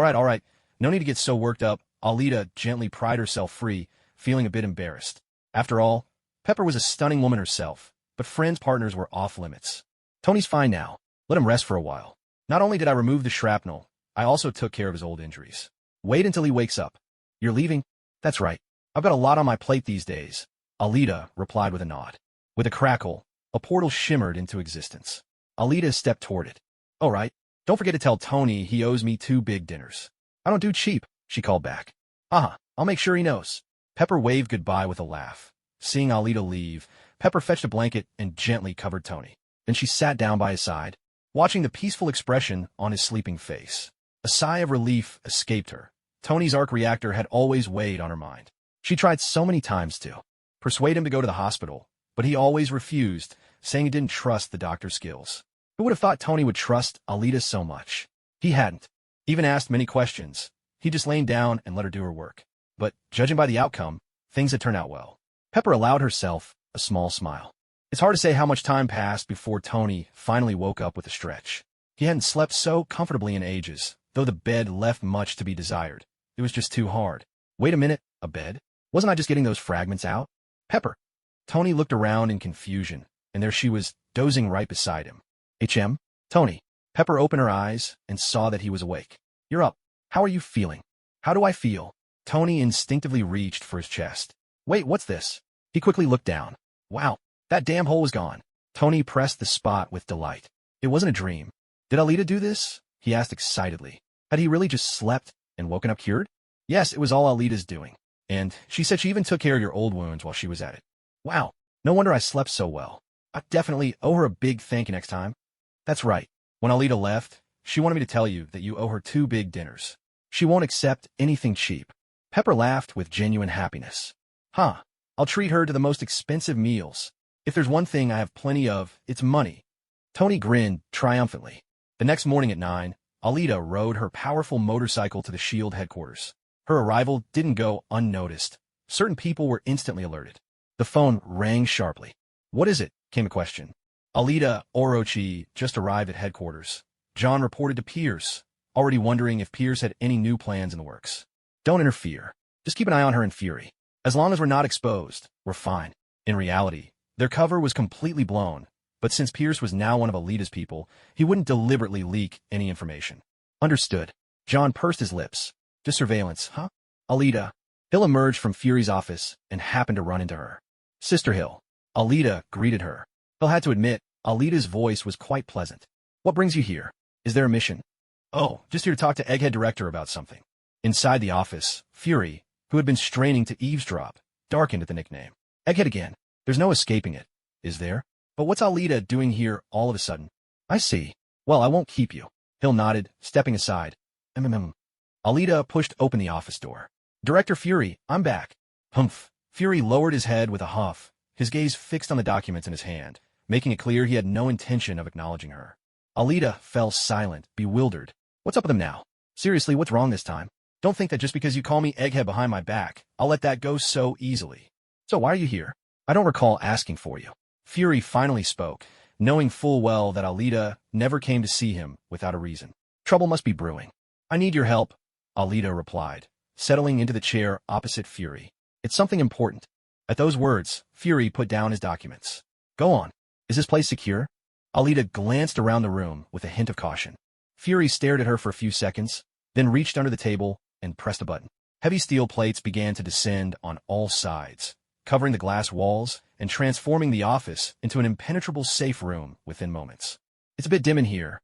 right. No need to get so worked up. Alita gently pried herself free, feeling a bit embarrassed. After all, Pepper was a stunning woman herself, but friends' partners were off limits. Tony's fine now. Let him rest for a while. Not only did I remove the shrapnel, I also took care of his old injuries. Wait until he wakes up. You're leaving? That's right. I've got a lot on my plate these days. Alita replied with a nod. With a crackle, a portal shimmered into existence. Alita stepped toward it. All right. Don't forget to tell Tony he owes me 2 big dinners. I don't do cheap, she called back. I'll make sure he knows. Pepper waved goodbye with a laugh. Seeing Alita leave, Pepper fetched a blanket and gently covered Tony. Then she sat down by his side, watching the peaceful expression on his sleeping face. A sigh of relief escaped her. Tony's arc reactor had always weighed on her mind. She tried so many times to persuade him to go to the hospital, but he always refused, saying he didn't trust the doctor's skills. Who would have thought Tony would trust Alita so much? He hadn't even asked many questions. He just laid down and let her do her work. But, judging by the outcome, things had turned out well. Pepper allowed herself a small smile. It's hard to say how much time passed before Tony finally woke up with a stretch. He hadn't slept so comfortably in ages, though the bed left much to be desired. It was just too hard. Wait a minute, a bed? Wasn't I just getting those fragments out? Pepper. Tony looked around in confusion, and there she was, dozing right beside him. HM? Tony. Pepper opened her eyes and saw that he was awake. You're up. How are you feeling? How do I feel? Tony instinctively reached for his chest. Wait, what's this? He quickly looked down. Wow, that damn hole was gone. Tony pressed the spot with delight. It wasn't a dream. Did Alita do this? He asked excitedly. Had he really just slept and woken up cured? Yes, it was all Alita's doing. And she said she even took care of your old wounds while she was at it. Wow, no wonder I slept so well. I definitely owe her a big thank you next time. That's right. When Alita left, she wanted me to tell you that you owe her 2 big dinners. She won't accept anything cheap. Pepper laughed with genuine happiness. Huh, I'll treat her to the most expensive meals. If there's one thing I have plenty of, it's money. Tony grinned triumphantly. The next morning at 9, Alita rode her powerful motorcycle to the SHIELD headquarters. Her arrival didn't go unnoticed. Certain people were instantly alerted. The phone rang sharply. What is it? Came a question. Alita Orochi just arrived at headquarters. John reported to Pierce, already wondering if Pierce had any new plans in the works. Don't interfere. Just keep an eye on her in Fury. As long as we're not exposed, we're fine. In reality, their cover was completely blown, but since Pierce was now one of Alita's people, he wouldn't deliberately leak any information. Understood. John pursed his lips. Just surveillance, huh? Alita. Hill emerged from Fury's office and happened to run into her. Sister Hill. Alita greeted her. Hill had to admit, Alita's voice was quite pleasant. What brings you here? Is there a mission? Oh, just here to talk to Egghead Director about something. Inside the office, Fury, who had been straining to eavesdrop, darkened at the nickname. Egghead again. There's no escaping it, is there? But what's Alita doing here all of a sudden? I see. Well, I won't keep you. Hill nodded, stepping aside. Alita pushed open the office door. Director Fury, I'm back. Humph. Fury lowered his head with a huff, his gaze fixed on the documents in his hand, making it clear he had no intention of acknowledging her. Alita fell silent, bewildered. What's up with him now? Seriously, what's wrong this time? Don't think that just because you call me Egghead behind my back, I'll let that go so easily. So why are you here? I don't recall asking for you. Fury finally spoke, knowing full well that Alita never came to see him without a reason. Trouble must be brewing. I need your help, Alita replied, settling into the chair opposite Fury. It's something important. At those words, Fury put down his documents. Go on. Is this place secure? Alita glanced around the room with a hint of caution. Fury stared at her for a few seconds, then reached under the table and pressed a button. Heavy steel plates began to descend on all sides, covering the glass walls and transforming the office into an impenetrable safe room within moments. It's a bit dim in here.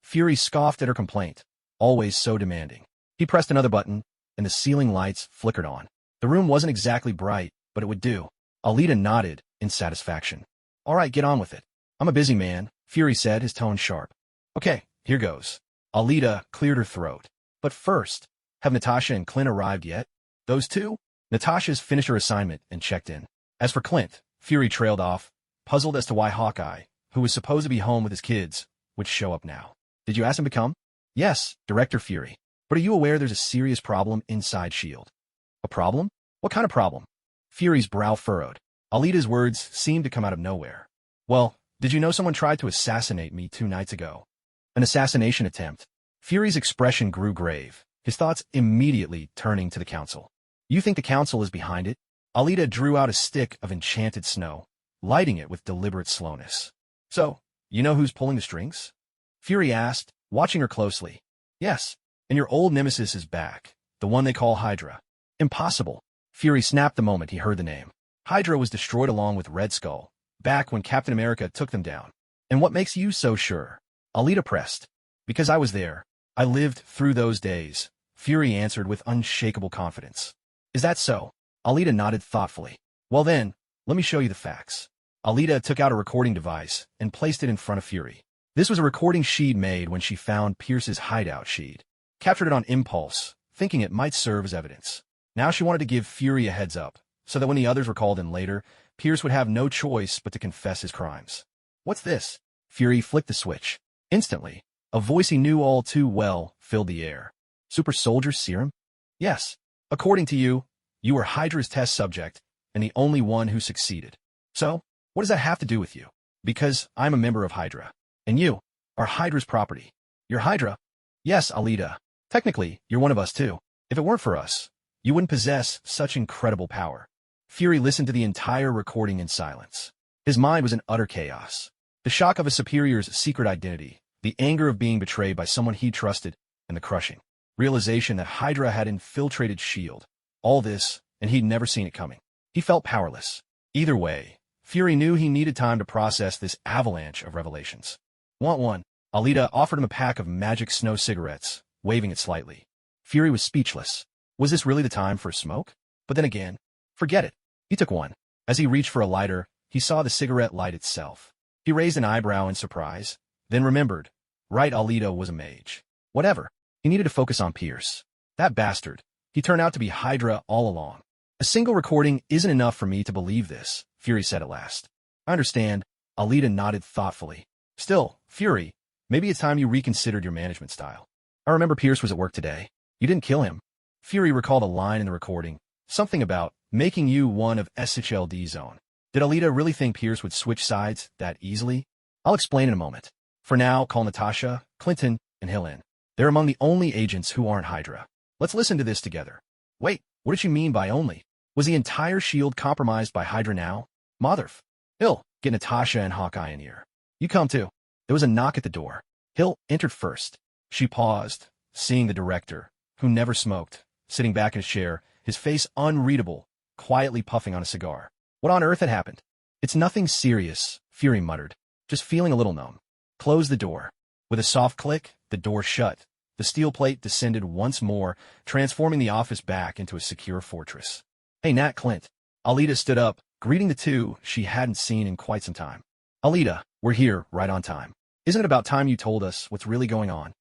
Fury scoffed at her complaint, always so demanding. He pressed another button, and the ceiling lights flickered on. The room wasn't exactly bright, but it would do. Alita nodded in satisfaction. All right, get on with it. I'm a busy man, Fury said, his tone sharp. Okay, here goes. Alita cleared her throat. But first, have Natasha and Clint arrived yet? Those two? Natasha's finished her assignment and checked in. As for Clint, Fury trailed off, puzzled as to why Hawkeye, who was supposed to be home with his kids, would show up now. Did you ask him to come? Yes, Director Fury. But are you aware there's a serious problem inside S.H.I.E.L.D.? A problem? What kind of problem? Fury's brow furrowed. Alita's words seemed to come out of nowhere. Well, did you know someone tried to assassinate me 2 nights ago? An assassination attempt. Fury's expression grew grave, his thoughts immediately turning to the council. You think the council is behind it? Alita drew out a stick of enchanted snow, lighting it with deliberate slowness. So, you know who's pulling the strings? Fury asked, watching her closely. Yes, and your old nemesis is back, the one they call Hydra. Impossible. Fury snapped the moment he heard the name. Hydra was destroyed along with Red Skull, back when Captain America took them down. And what makes you so sure? Alita pressed. Because I was there. I lived through those days, Fury answered with unshakable confidence. Is that so? Alita nodded thoughtfully. Well then, let me show you the facts. Alita took out a recording device and placed it in front of Fury. This was a recording she'd made when she found Pierce's hideout. She'd captured it on impulse, thinking it might serve as evidence. Now she wanted to give Fury a heads up, so that when the others were called in later, Pierce would have no choice but to confess his crimes. What's this? Fury flicked the switch. Instantly, a voice he knew all too well filled the air. Super Soldier Serum? Yes. According to you, you were Hydra's test subject and the only one who succeeded. So, what does that have to do with you? Because I'm a member of Hydra. And you are Hydra's property. You're Hydra? Yes, Alita. Technically, you're one of us too. If it weren't for us, you wouldn't possess such incredible power. Fury listened to the entire recording in silence. His mind was in utter chaos. The shock of a superior's secret identity, the anger of being betrayed by someone he trusted, and the crushing realization that Hydra had infiltrated S.H.I.E.L.D. All this, and he'd never seen it coming. He felt powerless. Either way, Fury knew he needed time to process this avalanche of revelations. Want one? Alita offered him a pack of magic snow cigarettes, waving it slightly. Fury was speechless. Was this really the time for a smoke? But then again, forget it. He took one. As he reached for a lighter, he saw the cigarette light itself. He raised an eyebrow in surprise, then remembered. Right, Alita was a mage. Whatever. He needed to focus on Pierce. That bastard. He turned out to be Hydra all along. A single recording isn't enough for me to believe this, Fury said at last. I understand. Alita nodded thoughtfully. Still, Fury, maybe it's time you reconsidered your management style. I remember Pierce was at work today. You didn't kill him. Fury recalled a line in the recording, something about making you one of S.H.I.E.L.D.'s own. Did Alita really think Pierce would switch sides that easily? I'll explain in a moment. For now, call Natasha, Clinton, and Hill in. They're among the only agents who aren't Hydra. Let's listen to this together. Wait, what did she mean by only? Was the entire S.H.I.E.L.D. compromised by Hydra now? Motherf. Hill, get Natasha and Hawkeye in here. You come too. There was a knock at the door. Hill entered first. She paused, seeing the director, who never smoked, sitting back in his chair, his face unreadable, quietly puffing on a cigar. What on earth had happened? It's nothing serious, Fury muttered, just feeling a little numb. Close the door. With a soft click, the door shut. The steel plate descended once more, transforming the office back into a secure fortress. Hey, Nat Clint. Alita stood up, greeting the two she hadn't seen in quite some time. Alita, we're here, right on time. Isn't it about time you told us what's really going on?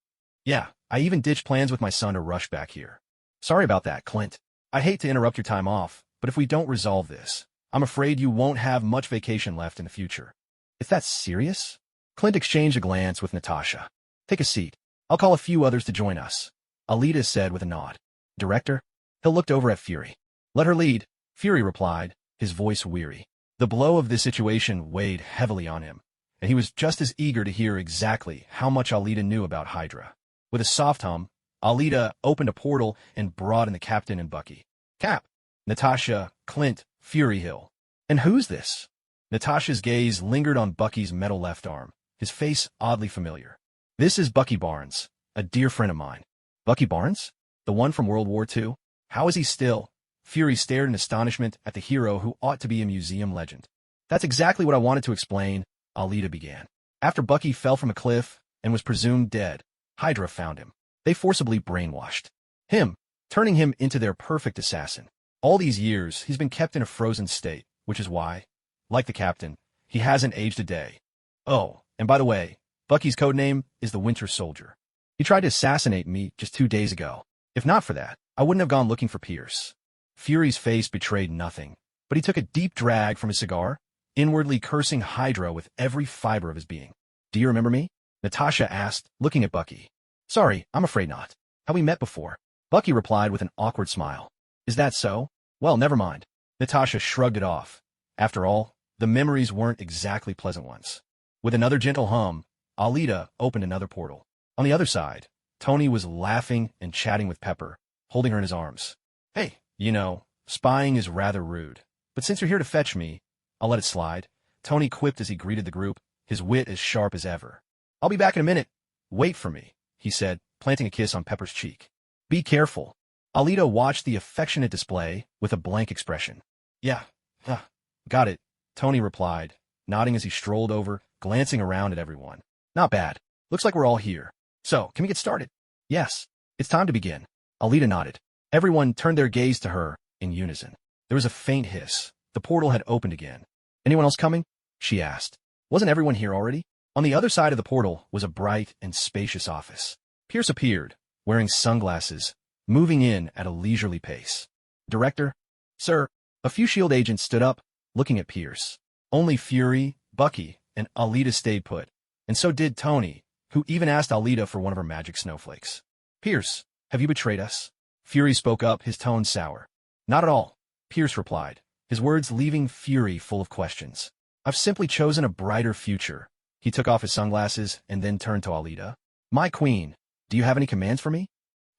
Yeah, I even ditched plans with my son to rush back here. Sorry about that, Clint. I hate to interrupt your time off, but if we don't resolve this, I'm afraid you won't have much vacation left in the future. Is that serious? Clint exchanged a glance with Natasha. Take a seat. I'll call a few others to join us, Alita said with a nod. Director? Hill looked over at Fury. Let her lead, Fury replied, his voice weary. The blow of this situation weighed heavily on him, and he was just as eager to hear exactly how much Alita knew about Hydra. With a soft hum, Alita opened a portal and brought in the captain and Bucky. Cap, Natasha, Clint, Fury, Hill. And who's this? Natasha's gaze lingered on Bucky's metal left arm, his face oddly familiar. This is Bucky Barnes, a dear friend of mine. Bucky Barnes? The one from World War II? How is he still? Fury stared in astonishment at the hero who ought to be a museum legend. That's exactly what I wanted to explain, Alita began. After Bucky fell from a cliff and was presumed dead, Hydra found him. They forcibly brainwashed him, turning him into their perfect assassin. All these years, he's been kept in a frozen state, which is why, like the captain, he hasn't aged a day. Oh, and by the way, Bucky's codename is the Winter Soldier. He tried to assassinate me just 2 days ago. If not for that, I wouldn't have gone looking for Pierce. Fury's face betrayed nothing, but he took a deep drag from his cigar, inwardly cursing Hydra with every fiber of his being. Do you remember me? Natasha asked, looking at Bucky. Sorry, I'm afraid not. Have we met before? Bucky replied with an awkward smile. Is that so? Well, never mind. Natasha shrugged it off. After all, the memories weren't exactly pleasant ones. With another gentle hum, Alita opened another portal. On the other side, Tony was laughing and chatting with Pepper, holding her in his arms. Hey, you know, spying is rather rude, but since you're here to fetch me, I'll let it slide, Tony quipped as he greeted the group, his wit as sharp as ever. I'll be back in a minute. Wait for me, he said, planting a kiss on Pepper's cheek. Be careful. Alita watched the affectionate display with a blank expression. Yeah, got it, Tony replied, nodding as he strolled over, glancing around at everyone. Not bad. Looks like we're all here. So, can we get started? Yes. It's time to begin. Alita nodded. Everyone turned their gaze to her, in unison. There was a faint hiss. The portal had opened again. Anyone else coming? She asked. Wasn't everyone here already? On the other side of the portal was a bright and spacious office. Pierce appeared, wearing sunglasses, moving in at a leisurely pace. Director? Sir? A few S.H.I.E.L.D. agents stood up, looking at Pierce. Only Fury, Bucky, and Alita stayed put, and so did Tony, who even asked Alita for one of her magic snowflakes. Pierce, have you betrayed us? Fury spoke up, his tone sour. Not at all, Pierce replied, his words leaving Fury full of questions. I've simply chosen a brighter future. He took off his sunglasses and then turned to Alita. My queen, do you have any commands for me?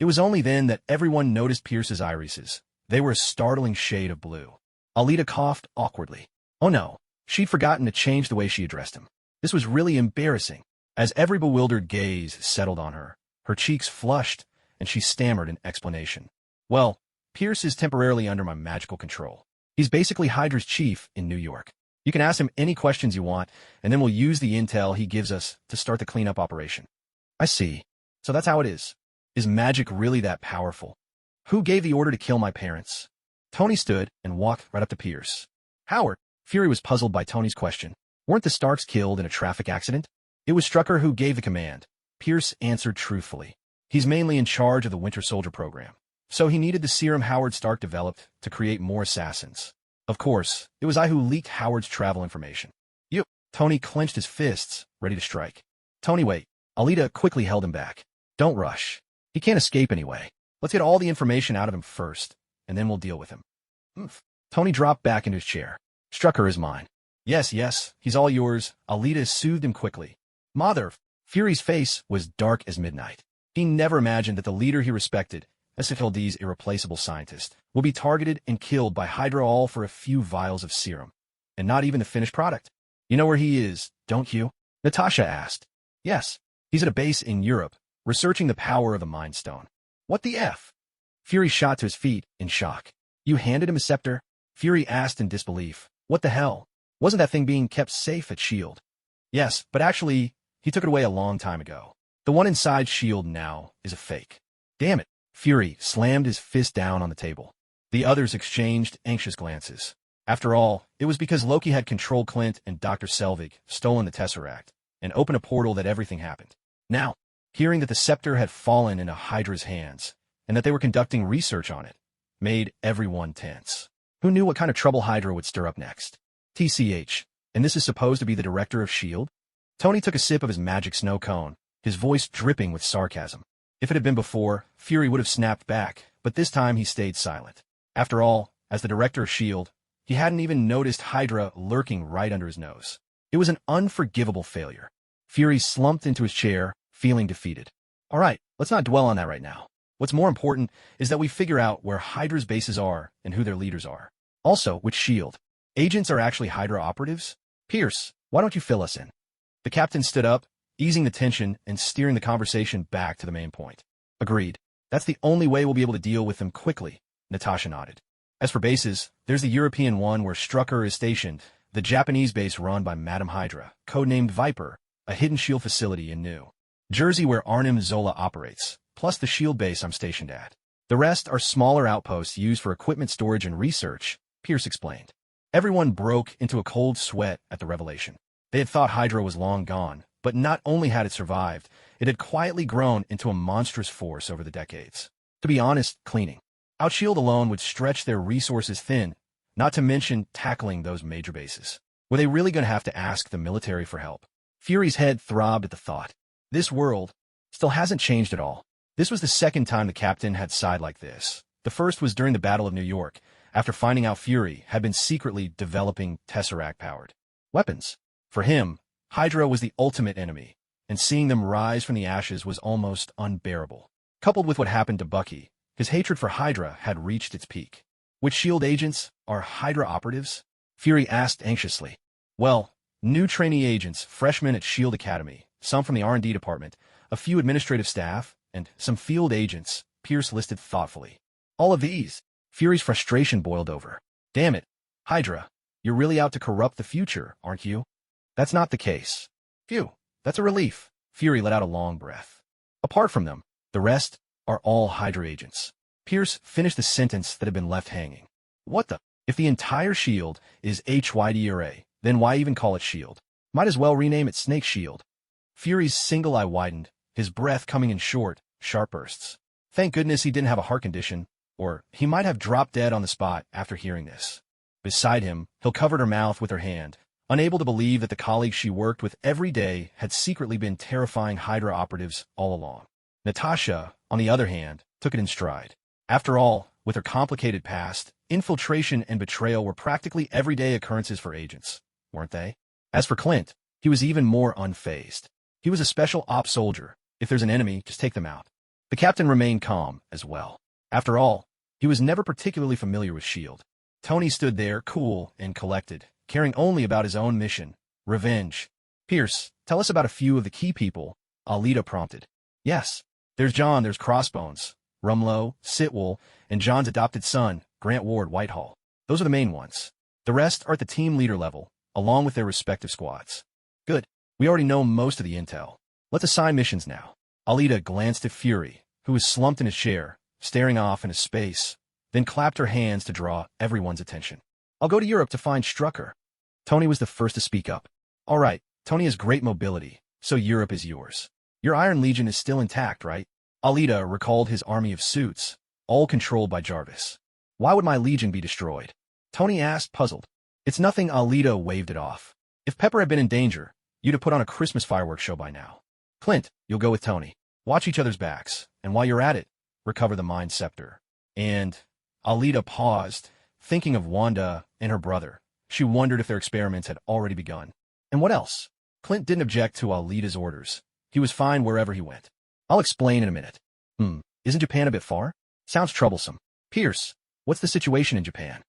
It was only then that everyone noticed Pierce's irises. They were a startling shade of blue. Alita coughed awkwardly. Oh no, she'd forgotten to change the way she addressed him. This was really embarrassing. As every bewildered gaze settled on her, her cheeks flushed, and she stammered an explanation. Well, Pierce is temporarily under my magical control. He's basically Hydra's chief in New York. You can ask him any questions you want, and then we'll use the intel he gives us to start the cleanup operation. I see. So that's how it is. Is magic really that powerful? Who gave the order to kill my parents? Tony stood and walked right up to Pierce. Howard. Fury was puzzled by Tony's question. Weren't the Starks killed in a traffic accident? It was Strucker who gave the command. Pierce answered truthfully. He's mainly in charge of the Winter Soldier program. So he needed the serum Howard Stark developed to create more assassins. Of course, it was I who leaked Howard's travel information. You. Tony clenched his fists, ready to strike. Tony, wait. Alita quickly held him back. Don't rush. He can't escape anyway. Let's get all the information out of him first, and then we'll deal with him. Tony dropped back into his chair. Strucker is mine. Yes, he's all yours. Alita soothed him quickly. Mother. Fury's face was dark as midnight. He never imagined that the leader he respected, SFLD's irreplaceable scientist, will be targeted and killed by Hydra all for a few vials of serum. And not even the finished product. You know where he is, don't you? Natasha asked. Yes. He's at a base in Europe, researching the power of the Mind Stone. What the F? Fury shot to his feet in shock. You handed him a scepter? Fury asked in disbelief. What the hell? Wasn't that thing being kept safe at S.H.I.E.L.D.? Yes, but actually, he took it away a long time ago. The one inside S.H.I.E.L.D. now is a fake. Damn it. Fury slammed his fist down on the table. The others exchanged anxious glances. After all, it was because Loki had controlled Clint and Dr. Selvig, stolen the Tesseract, and opened a portal that everything happened. Now, hearing that the scepter had fallen into Hydra's hands, and that they were conducting research on it, made everyone tense. Who knew what kind of trouble Hydra would stir up next? TCH, and this is supposed to be the director of S.H.I.E.L.D.? Tony took a sip of his magic snow cone, his voice dripping with sarcasm. If it had been before, Fury would have snapped back, but this time he stayed silent. After all, as the director of S.H.I.E.L.D., he hadn't even noticed Hydra lurking right under his nose. It was an unforgivable failure. Fury slumped into his chair, feeling defeated. All right, let's not dwell on that right now. What's more important is that we figure out where Hydra's bases are and who their leaders are. Also, with S.H.I.E.L.D., agents are actually Hydra operatives? Pierce, why don't you fill us in? The captain stood up, easing the tension and steering the conversation back to the main point. Agreed. That's the only way we'll be able to deal with them quickly, Natasha nodded. As for bases, there's the European one where Strucker is stationed, the Japanese base run by Madame Hydra, codenamed Viper, a hidden S.H.I.E.L.D. facility in New Jersey where Arnim Zola operates, plus the S.H.I.E.L.D. base I'm stationed at. The rest are smaller outposts used for equipment storage and research, Pierce explained. Everyone broke into a cold sweat at the revelation. They had thought Hydra was long gone, but not only had it survived, it had quietly grown into a monstrous force over the decades. To be honest, cleaning out S.H.I.E.L.D. alone would stretch their resources thin, not to mention tackling those major bases. Were they really going to have to ask the military for help? Fury's head throbbed at the thought. This world still hasn't changed at all. This was the second time the captain had sighed like this. The first was during the Battle of New York, after finding out Fury had been secretly developing Tesseract-powered weapons. For him, Hydra was the ultimate enemy, and seeing them rise from the ashes was almost unbearable. Coupled with what happened to Bucky, his hatred for Hydra had reached its peak. Which S.H.I.E.L.D. agents are Hydra operatives? Fury asked anxiously. Well, new trainee agents, freshmen at S.H.I.E.L.D. Academy, some from the R&D department, a few administrative staff, and some field agents, Pierce listed thoughtfully. All of these. Fury's frustration boiled over. Damn it, Hydra, you're really out to corrupt the future, aren't you? That's not the case. Phew, that's a relief. Fury let out a long breath. Apart from them, the rest are all Hydra agents. Pierce finished the sentence that had been left hanging. What the? If the entire S.H.I.E.L.D. is HYDRA, then why even call it S.H.I.E.L.D.? Might as well rename it Snake Shield. Fury's single eye widened, his breath coming in short, sharp bursts. Thank goodness he didn't have a heart condition, or he might have dropped dead on the spot after hearing this. Beside him, Hill covered her mouth with her hand, unable to believe that the colleagues she worked with every day had secretly been terrifying Hydra operatives all along. Natasha, on the other hand, took it in stride. After all, with her complicated past, infiltration and betrayal were practically everyday occurrences for agents, weren't they? As for Clint, he was even more unfazed. He was a special ops soldier. If there's an enemy, just take them out. The captain remained calm as well. After all, he was never particularly familiar with S.H.I.E.L.D. Tony stood there, cool and collected, caring only about his own mission, revenge. Pierce, tell us about a few of the key people, Alita prompted. Yes, there's John, there's Crossbones, Rumlow, Sitwell, and John's adopted son, Grant Ward Whitehall. Those are the main ones. The rest are at the team leader level, along with their respective squads. Good. We already know most of the intel. Let's assign missions now. Alita glanced at Fury, who was slumped in his chair, staring off into space, then clapped her hands to draw everyone's attention. I'll go to Europe to find Strucker. Tony was the first to speak up. All right, Tony has great mobility, so Europe is yours. Your Iron Legion is still intact, right? Alita recalled his army of suits, all controlled by Jarvis. Why would my Legion be destroyed? Tony asked, puzzled. It's nothing. Alita waved it off. If Pepper had been in danger, you'd have put on a Christmas fireworks show by now. Clint, you'll go with Tony. Watch each other's backs, and while you're at it, recover the Mind Scepter. And Alita paused, thinking of Wanda and her brother. She wondered if their experiments had already begun. And what else? Clint didn't object to Alita's orders. He was fine wherever he went. I'll explain in a minute. Isn't Japan a bit far? Sounds troublesome. Pierce, what's the situation in Japan?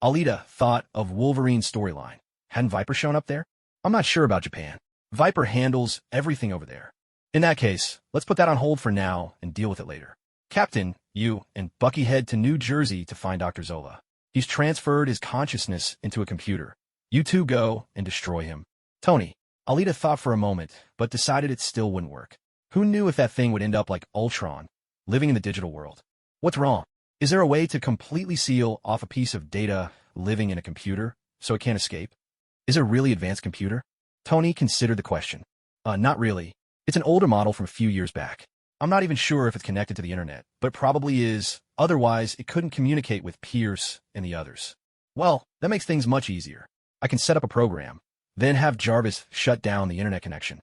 Alita thought of Wolverine's storyline. Hadn't Viper shown up there? I'm not sure about Japan. Viper handles everything over there. In that case, let's put that on hold for now and deal with it later. Captain, you and Bucky head to New Jersey to find Dr. Zola. He's transferred his consciousness into a computer. You two go and destroy him. Tony, Alita thought for a moment, but decided it still wouldn't work. Who knew if that thing would end up like Ultron, living in the digital world? What's wrong? Is there a way to completely seal off a piece of data living in a computer so it can't escape? Is it a really advanced computer? Tony considered the question. Not really. It's an older model from a few years back. I'm not even sure if it's connected to the internet, but probably is. Otherwise, it couldn't communicate with Pierce and the others. Well, that makes things much easier. I can set up a program, then have Jarvis shut down the internet connection.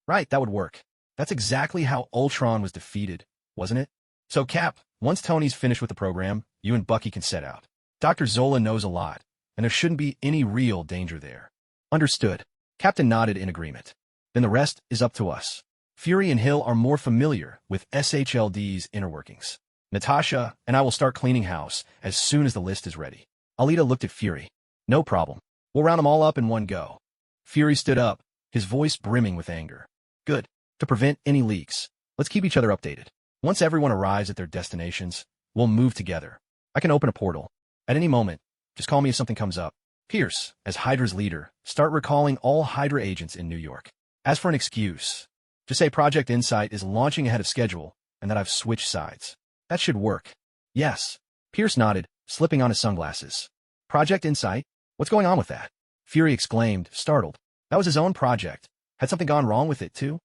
Right, that would work. That's exactly how Ultron was defeated, wasn't it? So Cap, once Tony's finished with the program, you and Bucky can set out. Dr. Zola knows a lot, and there shouldn't be any real danger there. Understood. Captain nodded in agreement. Then the rest is up to us. Fury and Hill are more familiar with SHLD's inner workings. Natasha and I will start cleaning house as soon as the list is ready. Alita looked at Fury. No problem. We'll round them all up in one go. Fury stood up, his voice brimming with anger. Good. To prevent any leaks, let's keep each other updated. Once everyone arrives at their destinations, we'll move together. I can open a portal. At any moment, just call me if something comes up. Pierce, as Hydra's leader, start recalling all Hydra agents in New York. As for an excuse, just say Project Insight is launching ahead of schedule and that I've switched sides. That should work. Yes. Pierce nodded, slipping on his sunglasses. Project Insight? What's going on with that? Fury exclaimed, startled. That was his own project. Had something gone wrong with it, too?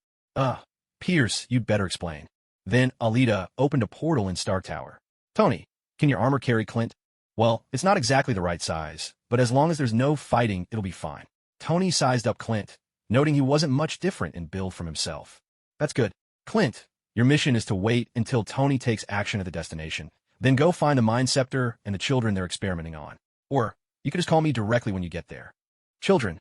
Pierce, you'd better explain. Then Alita opened a portal in Star Tower. Tony, can your armor carry Clint? Well, it's not exactly the right size, but as long as there's no fighting, it'll be fine. Tony sized up Clint, noting he wasn't much different in build from himself. That's good. Clint, your mission is to wait until Tony takes action at the destination, then go find the Mind Scepter and the children they're experimenting on. Or, you can just call me directly when you get there. Children.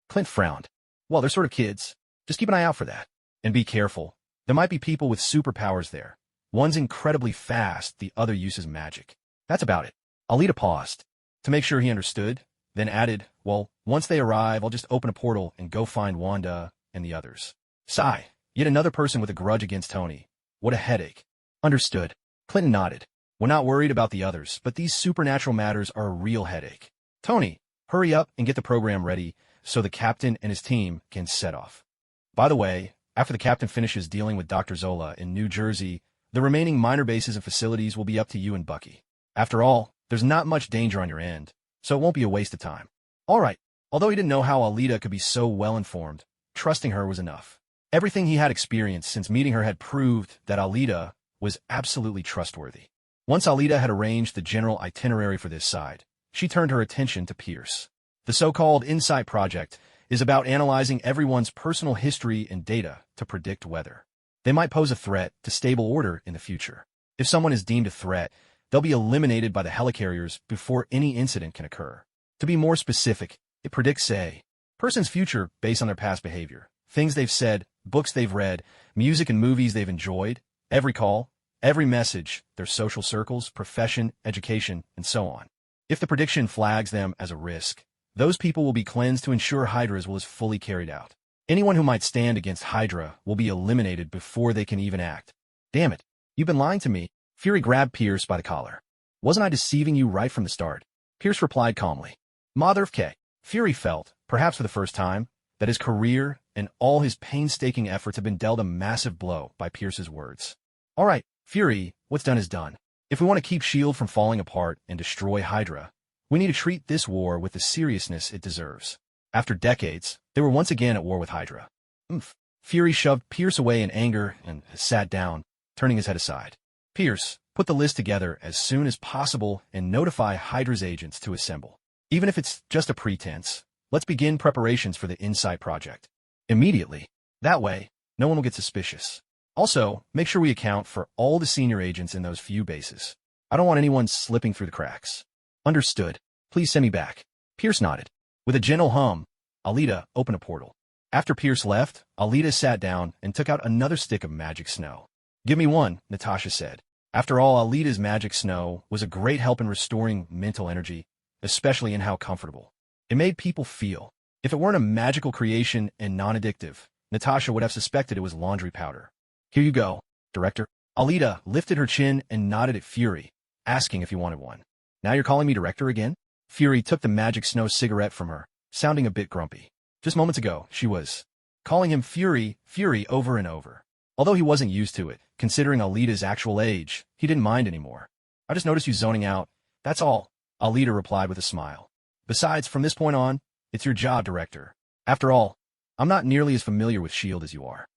Clint frowned. Well, they're sort of kids. Just keep an eye out for that. And be careful. There might be people with superpowers there. One's incredibly fast, the other uses magic. That's about it. Alita paused to make sure he understood, then added, well, once they arrive, I'll just open a portal and go find Wanda and the others. Sigh. Yet another person with a grudge against Tony. What a headache. Understood. Clinton nodded. We're not worried about the others, but these supernatural matters are a real headache. Tony, hurry up and get the program ready so the captain and his team can set off. By the way, after the captain finishes dealing with Dr. Zola in New Jersey, the remaining minor bases and facilities will be up to you and Bucky. After all, there's not much danger on your end, so it won't be a waste of time. All right. Although he didn't know how Alita could be so well-informed, trusting her was enough. Everything he had experienced since meeting her had proved that Alita was absolutely trustworthy. Once Alita had arranged the general itinerary for this side, she turned her attention to Pierce. The so-called Insight Project is about analyzing everyone's personal history and data to predict weather. They might pose a threat to stable order in the future. If someone is deemed a threat, they'll be eliminated by the helicarriers before any incident can occur. To be more specific, it predicts a person's future based on their past behavior, things they've said, books they've read, music and movies they've enjoyed, every call, every message, their social circles, profession, education, and so on. If the prediction flags them as a risk, those people will be cleansed to ensure Hydra's will is fully carried out. Anyone who might stand against Hydra will be eliminated before they can even act. Damn it, you've been lying to me. Fury grabbed Pierce by the collar. Wasn't I deceiving you right from the start? Pierce replied calmly. Mother of K. Fury felt, perhaps for the first time, that his career and all his painstaking efforts had been dealt a massive blow by Pierce's words. All right, Fury, what's done is done. If we want to keep S.H.I.E.L.D. from falling apart and destroy Hydra, we need to treat this war with the seriousness it deserves. After decades, they were once again at war with Hydra. Fury shoved Pierce away in anger and sat down, turning his head aside. Pierce, put the list together as soon as possible and notify Hydra's agents to assemble. Even if it's just a pretense, let's begin preparations for the Insight Project. Immediately. That way, no one will get suspicious. Also, make sure we account for all the senior agents in those few bases. I don't want anyone slipping through the cracks. Understood. Please send me back. Pierce nodded. With a gentle hum, Alita opened a portal. After Pierce left, Alita sat down and took out another stick of magic snow. Give me one, Natasha said. After all, Alita's magic snow was a great help in restoring mental energy, especially in how comfortable it made people feel. If it weren't a magical creation and non-addictive, Natasha would have suspected it was laundry powder. Here you go, Director. Alita lifted her chin and nodded at Fury, asking if he wanted one. Now you're calling me Director again? Fury took the magic snow cigarette from her, sounding a bit grumpy. Just moments ago, she was calling him Fury over and over. Although he wasn't used to it, considering Alita's actual age, he didn't mind anymore. I just noticed you zoning out, that's all, Alita replied with a smile. Besides, from this point on, it's your job, Director. After all, I'm not nearly as familiar with S.H.I.E.L.D. as you are.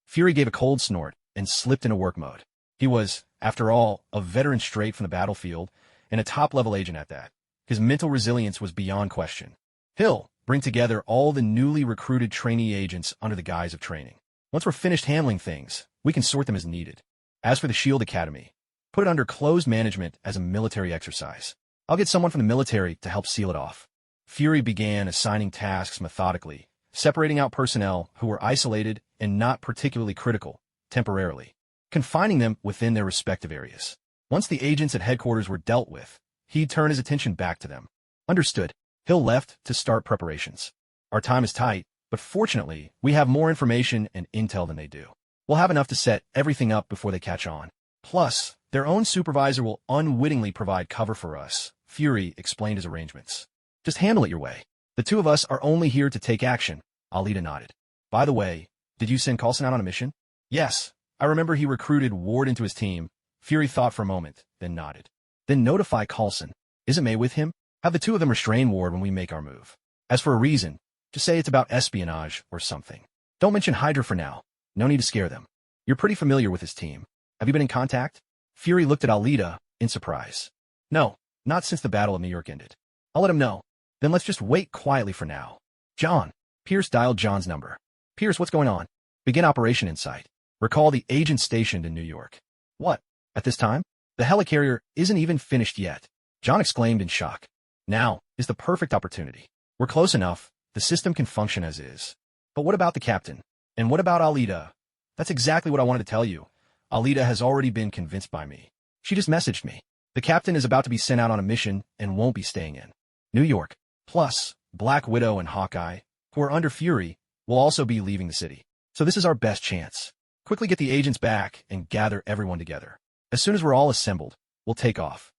Fury gave a cold snort and slipped into work mode. He was, after all, a veteran straight from the battlefield, and a top-level agent at that. His mental resilience was beyond question. He'll bring together all the newly recruited trainee agents under the guise of training. Once we're finished handling things, we can sort them as needed. As for the S.H.I.E.L.D. Academy, put it under closed management as a military exercise. I'll get someone from the military to help seal it off. Fury began assigning tasks methodically, separating out personnel who were isolated and not particularly critical, temporarily, confining them within their respective areas. Once the agents at headquarters were dealt with, he'd turn his attention back to them. Understood. Hill left to start preparations. Our time is tight, but fortunately, we have more information and intel than they do. We'll have enough to set everything up before they catch on. Plus, their own supervisor will unwittingly provide cover for us, Fury explained his arrangements. Just handle it your way. The two of us are only here to take action, Alita nodded. By the way, did you send Coulson out on a mission? Yes. I remember he recruited Ward into his team. Fury thought for a moment, then nodded. Then notify Coulson. Isn't May with him? Have the two of them restrain Ward when we make our move. As for a reason, just say it's about espionage or something. Don't mention Hydra for now. No need to scare them. You're pretty familiar with his team. Have you been in contact? Fury looked at Alita in surprise. No, not since the Battle of New York ended. I'll let him know. Then let's just wait quietly for now. John. Pierce dialed John's number. Pierce, what's going on? Begin Operation Insight. Recall the agent stationed in New York. What? At this time? The helicarrier isn't even finished yet. John exclaimed in shock. Now is the perfect opportunity. We're close enough. The system can function as is. But what about the captain? And what about Alita? That's exactly what I wanted to tell you. Alita has already been convinced by me. She just messaged me. The captain is about to be sent out on a mission and won't be staying in New York. Plus, Black Widow and Hawkeye, who are under Fury, will also be leaving the city. So this is our best chance. Quickly get the agents back and gather everyone together. As soon as we're all assembled, we'll take off.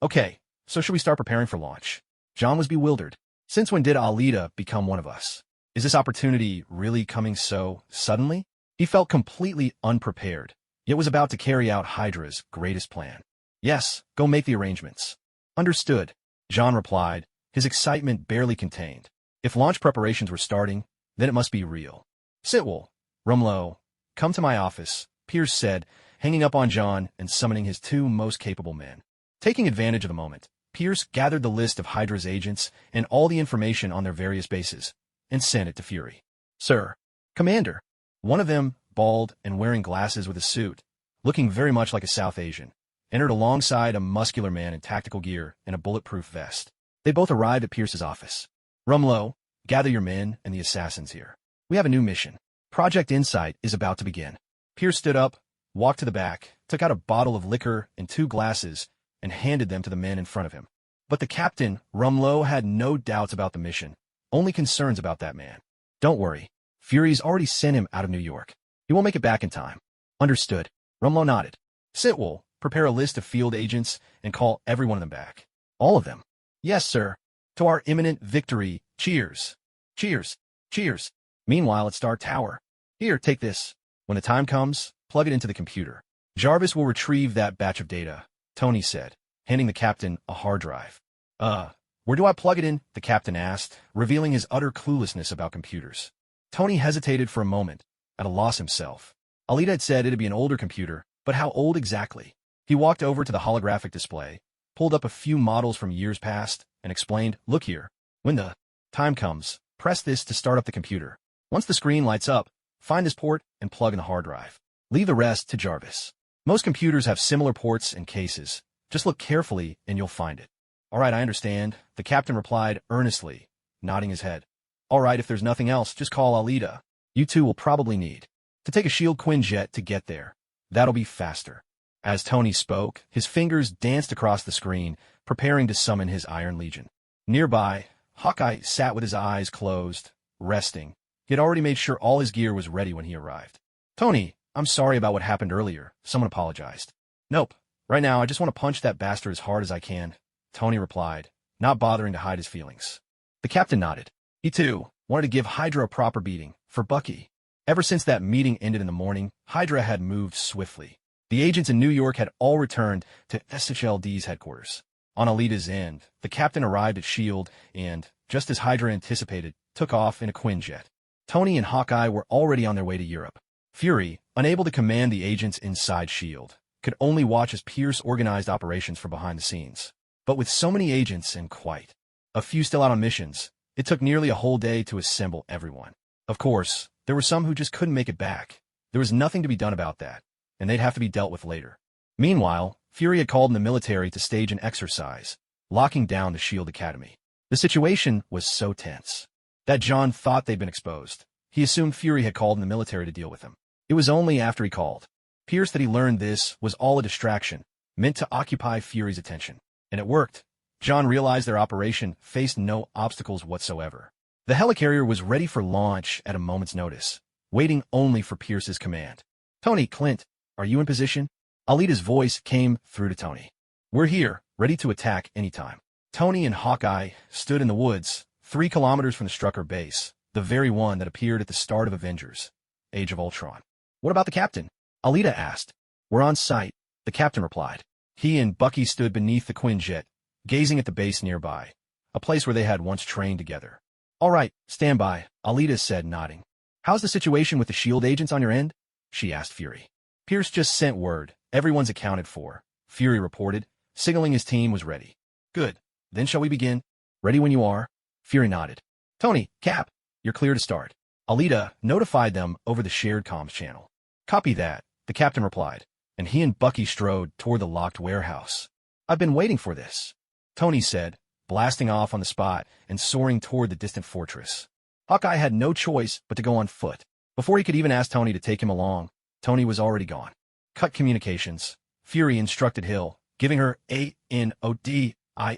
Okay, so should we start preparing for launch? John was bewildered. Since when did Alita become one of us? Is this opportunity really coming so suddenly? He felt completely unprepared, yet was about to carry out Hydra's greatest plan. Yes, go make the arrangements. Understood, John replied, his excitement barely contained. If launch preparations were starting, then it must be real. Sitwell, Rumlow, come to my office, Pierce said, hanging up on John and summoning his two most capable men. Taking advantage of the moment, Pierce gathered the list of Hydra's agents and all the information on their various bases, and sent it to Fury. "Sir, Commander." One of them, bald and wearing glasses with a suit, looking very much like a South Asian, entered alongside a muscular man in tactical gear and a bulletproof vest. They both arrived at Pierce's office. "Rumlow, gather your men and the assassins here. We have a new mission. Project Insight is about to begin." Pierce stood up, walked to the back, took out a bottle of liquor and 2 glasses, and handed them to the men in front of him. But the captain, Rumlow, had no doubts about the mission, only concerns about that man. "Don't worry. Fury's already sent him out of New York. He won't make it back in time." "Understood." Rumlow nodded. "Sitwell, prepare a list of field agents and call every one of them back." "All of them?" "Yes, sir. To our imminent victory. Cheers." "Cheers. Cheers." Meanwhile, at Star Tower. "Here, take this. When the time comes, plug it into the computer. Jarvis will retrieve that batch of data," Tony said, handing the captain a hard drive. Where do I plug it in?" the captain asked, revealing his utter cluelessness about computers. Tony hesitated for a moment, at a loss himself. Alita had said it'd be an older computer, but how old exactly? He walked over to the holographic display, pulled up a few models from years past, and explained, "Look here. When the time comes, press this to start up the computer. Once the screen lights up, find this port and plug in the hard drive. Leave the rest to Jarvis. Most computers have similar ports and cases. Just look carefully and you'll find it." "All right, I understand," the captain replied earnestly, nodding his head. "All right, if there's nothing else, just call Alita. You two will probably need to take a Shield Quinjet to get there. That'll be faster." As Tony spoke, his fingers danced across the screen, preparing to summon his Iron Legion. Nearby, Hawkeye sat with his eyes closed, resting. He had already made sure all his gear was ready when he arrived. "Tony, I'm sorry about what happened earlier," someone apologized. "Nope. Right now, I just want to punch that bastard as hard as I can," Tony replied, not bothering to hide his feelings. The captain nodded. He, too, wanted to give Hydra a proper beating, for Bucky. Ever since that meeting ended in the morning, Hydra had moved swiftly. The agents in New York had all returned to SHLD's headquarters. On Alita's end, the captain arrived at S.H.I.E.L.D. and, just as Hydra anticipated, took off in a Quinjet. Tony and Hawkeye were already on their way to Europe. Fury, unable to command the agents inside S.H.I.E.L.D., could only watch as Pierce organized operations from behind the scenes. But with so many agents and quite a few still out on missions, it took nearly a whole day to assemble everyone. Of course, there were some who just couldn't make it back. There was nothing to be done about that, and they'd have to be dealt with later. Meanwhile, Fury had called in the military to stage an exercise, locking down the S.H.I.E.L.D. Academy. The situation was so tense that John thought they'd been exposed. He assumed Fury had called in the military to deal with him. It was only after he called Pierce that he learned this was all a distraction, meant to occupy Fury's attention. And it worked. John realized their operation faced no obstacles whatsoever. The helicarrier was ready for launch at a moment's notice, waiting only for Pierce's command. "Tony, Clint, are you in position?" Alita's voice came through to Tony. "We're here, ready to attack anytime." Tony and Hawkeye stood in the woods, 3 kilometers from the Strucker base, the very one that appeared at the start of Avengers: Age of Ultron. "What about the captain?" Alita asked. "We're on site," the captain replied. He and Bucky stood beneath the Quinjet, gazing at the base nearby, a place where they had once trained together. "All right, stand by," Alita said, nodding. "How's the situation with the S.H.I.E.L.D. agents on your end?" she asked Fury. "Pierce just sent word. Everyone's accounted for," Fury reported, signaling his team was ready. "Good. Then shall we begin?" "Ready when you are." Fury nodded. "Tony, Cap, you're clear to start." Alita notified them over the shared comms channel. "Copy that," the captain replied, and he and Bucky strode toward the locked warehouse. "I've been waiting for this," Tony said, blasting off on the spot and soaring toward the distant fortress. Hawkeye had no choice but to go on foot. Before he could even ask Tony to take him along, Tony was already gone. "Cut communications," Fury instructed Hill, giving her ANODI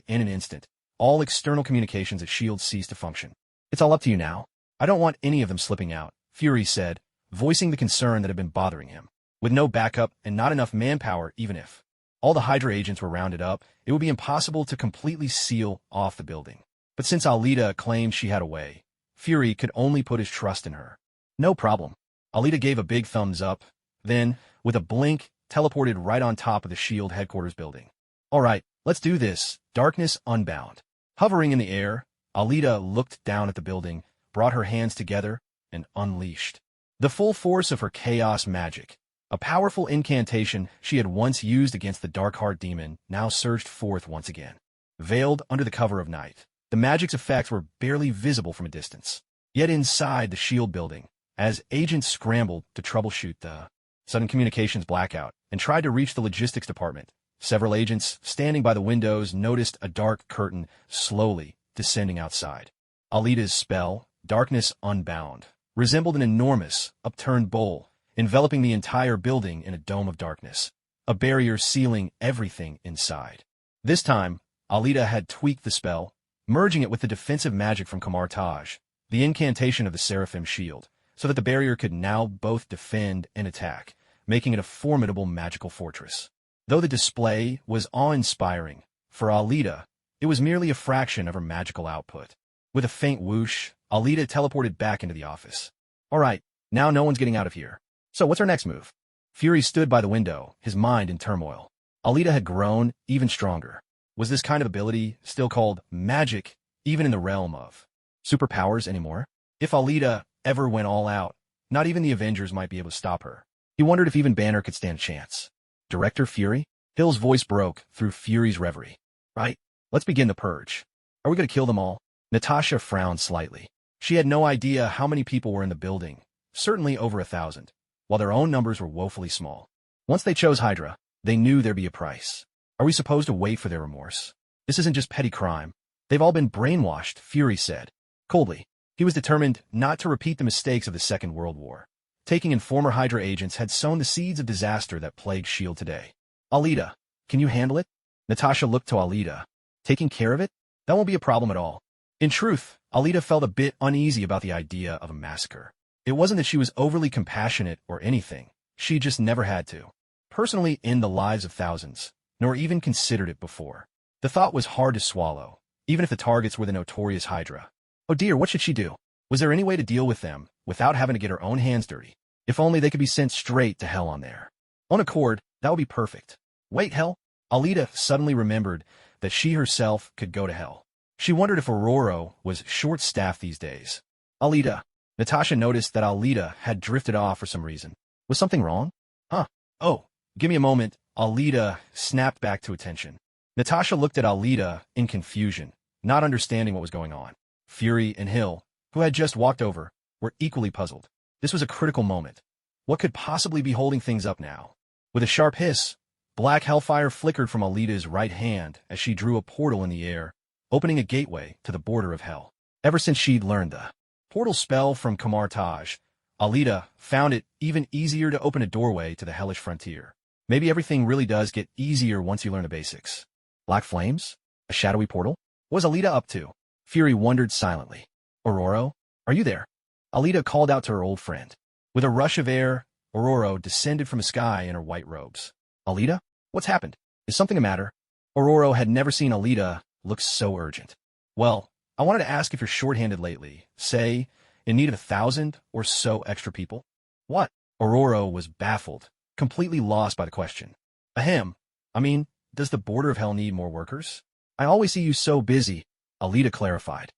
in an instant. All external communications at S.H.I.E.L.D. ceased to function. "It's all up to you now. I don't want any of them slipping out," Fury said, voicing the concern that had been bothering him. With no backup and not enough manpower, even if all the Hydra agents were rounded up, it would be impossible to completely seal off the building. But since Alita claimed she had a way, Fury could only put his trust in her. "No problem." Alita gave a big thumbs up, then, with a blink, teleported right on top of the S.H.I.E.L.D. headquarters building. "All right, let's do this." Darkness unbound. Hovering in the air, Alita looked down at the building, brought her hands together, and unleashed the full force of her chaos magic. A powerful incantation she had once used against the Darkheart demon now surged forth once again. veiled under the cover of night. The magic's effects were barely visible from a distance. Yet inside the shield building, as agents scrambled to troubleshoot the sudden communications blackout and tried to reach the logistics department, several agents standing by the windows noticed a dark curtain slowly descending outside. Alita's spell, Darkness Unbound, resembled an enormous, upturned bowl, enveloping the entire building in a dome of darkness, a barrier sealing everything inside. This time, Alita had tweaked the spell, merging it with the defensive magic from Taj, the incantation of the Seraphim Shield, so that the barrier could now both defend and attack, making it a formidable magical fortress. Though the display was awe-inspiring, for Alita, it was merely a fraction of her magical output. With a faint whoosh, Alita teleported back into the office. All right, now no one's getting out of here. So what's our next move? Fury stood by the window, his mind in turmoil. Alita had grown even stronger. Was this kind of ability still called magic, even in the realm of superpowers anymore? If Alita ever went all out, not even the Avengers might be able to stop her. He wondered if even Banner could stand a chance. Director Fury? Hill's voice broke through Fury's reverie. Right, let's begin the purge. Are we going to kill them all? Natasha frowned slightly. She had no idea how many people were in the building, certainly over 1,000, while their own numbers were woefully small. Once they chose Hydra, they knew there'd be a price. Are we supposed to wait for their remorse? This isn't just petty crime. They've all been brainwashed, Fury said. Coldly, he was determined not to repeat the mistakes of the Second World War. Taking in former Hydra agents had sown the seeds of disaster that plagued S.H.I.E.L.D. today. Alita, can you handle it? Natasha looked to Alita. Taking care of it? That won't be a problem at all. In truth, Alita felt a bit uneasy about the idea of a massacre. It wasn't that she was overly compassionate or anything. She just never had to. Personally end the lives of thousands, nor even considered it before. The thought was hard to swallow, even if the targets were the notorious Hydra. Oh dear, what should she do? Was there any way to deal with them without having to get her own hands dirty? If only they could be sent straight to hell on there. On accord, that would be perfect. Wait, hell? Alita suddenly remembered that she herself could go to hell. She wondered if Aurora was short-staffed these days. Alita. Natasha noticed that Alita had drifted off for some reason. Was something wrong? Huh. Oh, give me a moment. Alita snapped back to attention. Natasha looked at Alita in confusion, not understanding what was going on. Fury and Hill, who had just walked over, were equally puzzled. This was a critical moment. What could possibly be holding things up now? With a sharp hiss, black hellfire flickered from Alita's right hand as she drew a portal in the air, opening a gateway to the border of hell. Ever since she'd learned the portal spell from Taj, Alita found it even easier to open a doorway to the hellish frontier. Maybe everything really does get easier once you learn the basics. Black flames? A shadowy portal? What was Alita up to? Fury wondered silently. Aurora, are you there? Alita called out to her old friend. With a rush of air, Aurora descended from the sky in her white robes. Alita? What's happened? Is something the matter? Aurora had never seen Alita look so urgent. Well, I wanted to ask if you're short-handed lately, say, in need of 1,000 or so extra people? What? Aurora was baffled, completely lost by the question. Ahem. I mean, does the border of hell need more workers? I always see you so busy, Alita clarified.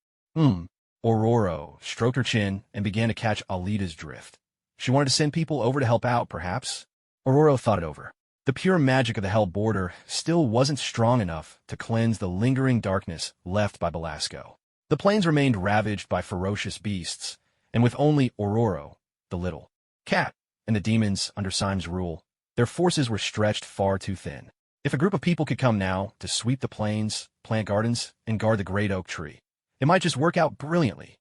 Aurora stroked her chin and began to catch Alita's drift. She wanted to send people over to help out, perhaps. Aurora thought it over. The pure magic of the hell border still wasn't strong enough to cleanse the lingering darkness left by Belasco. The plains remained ravaged by ferocious beasts, and with only Aurora, the little cat, and the demons under Syme's rule, their forces were stretched far too thin. If a group of people could come now to sweep the plains, plant gardens, and guard the great oak tree, it might just work out brilliantly.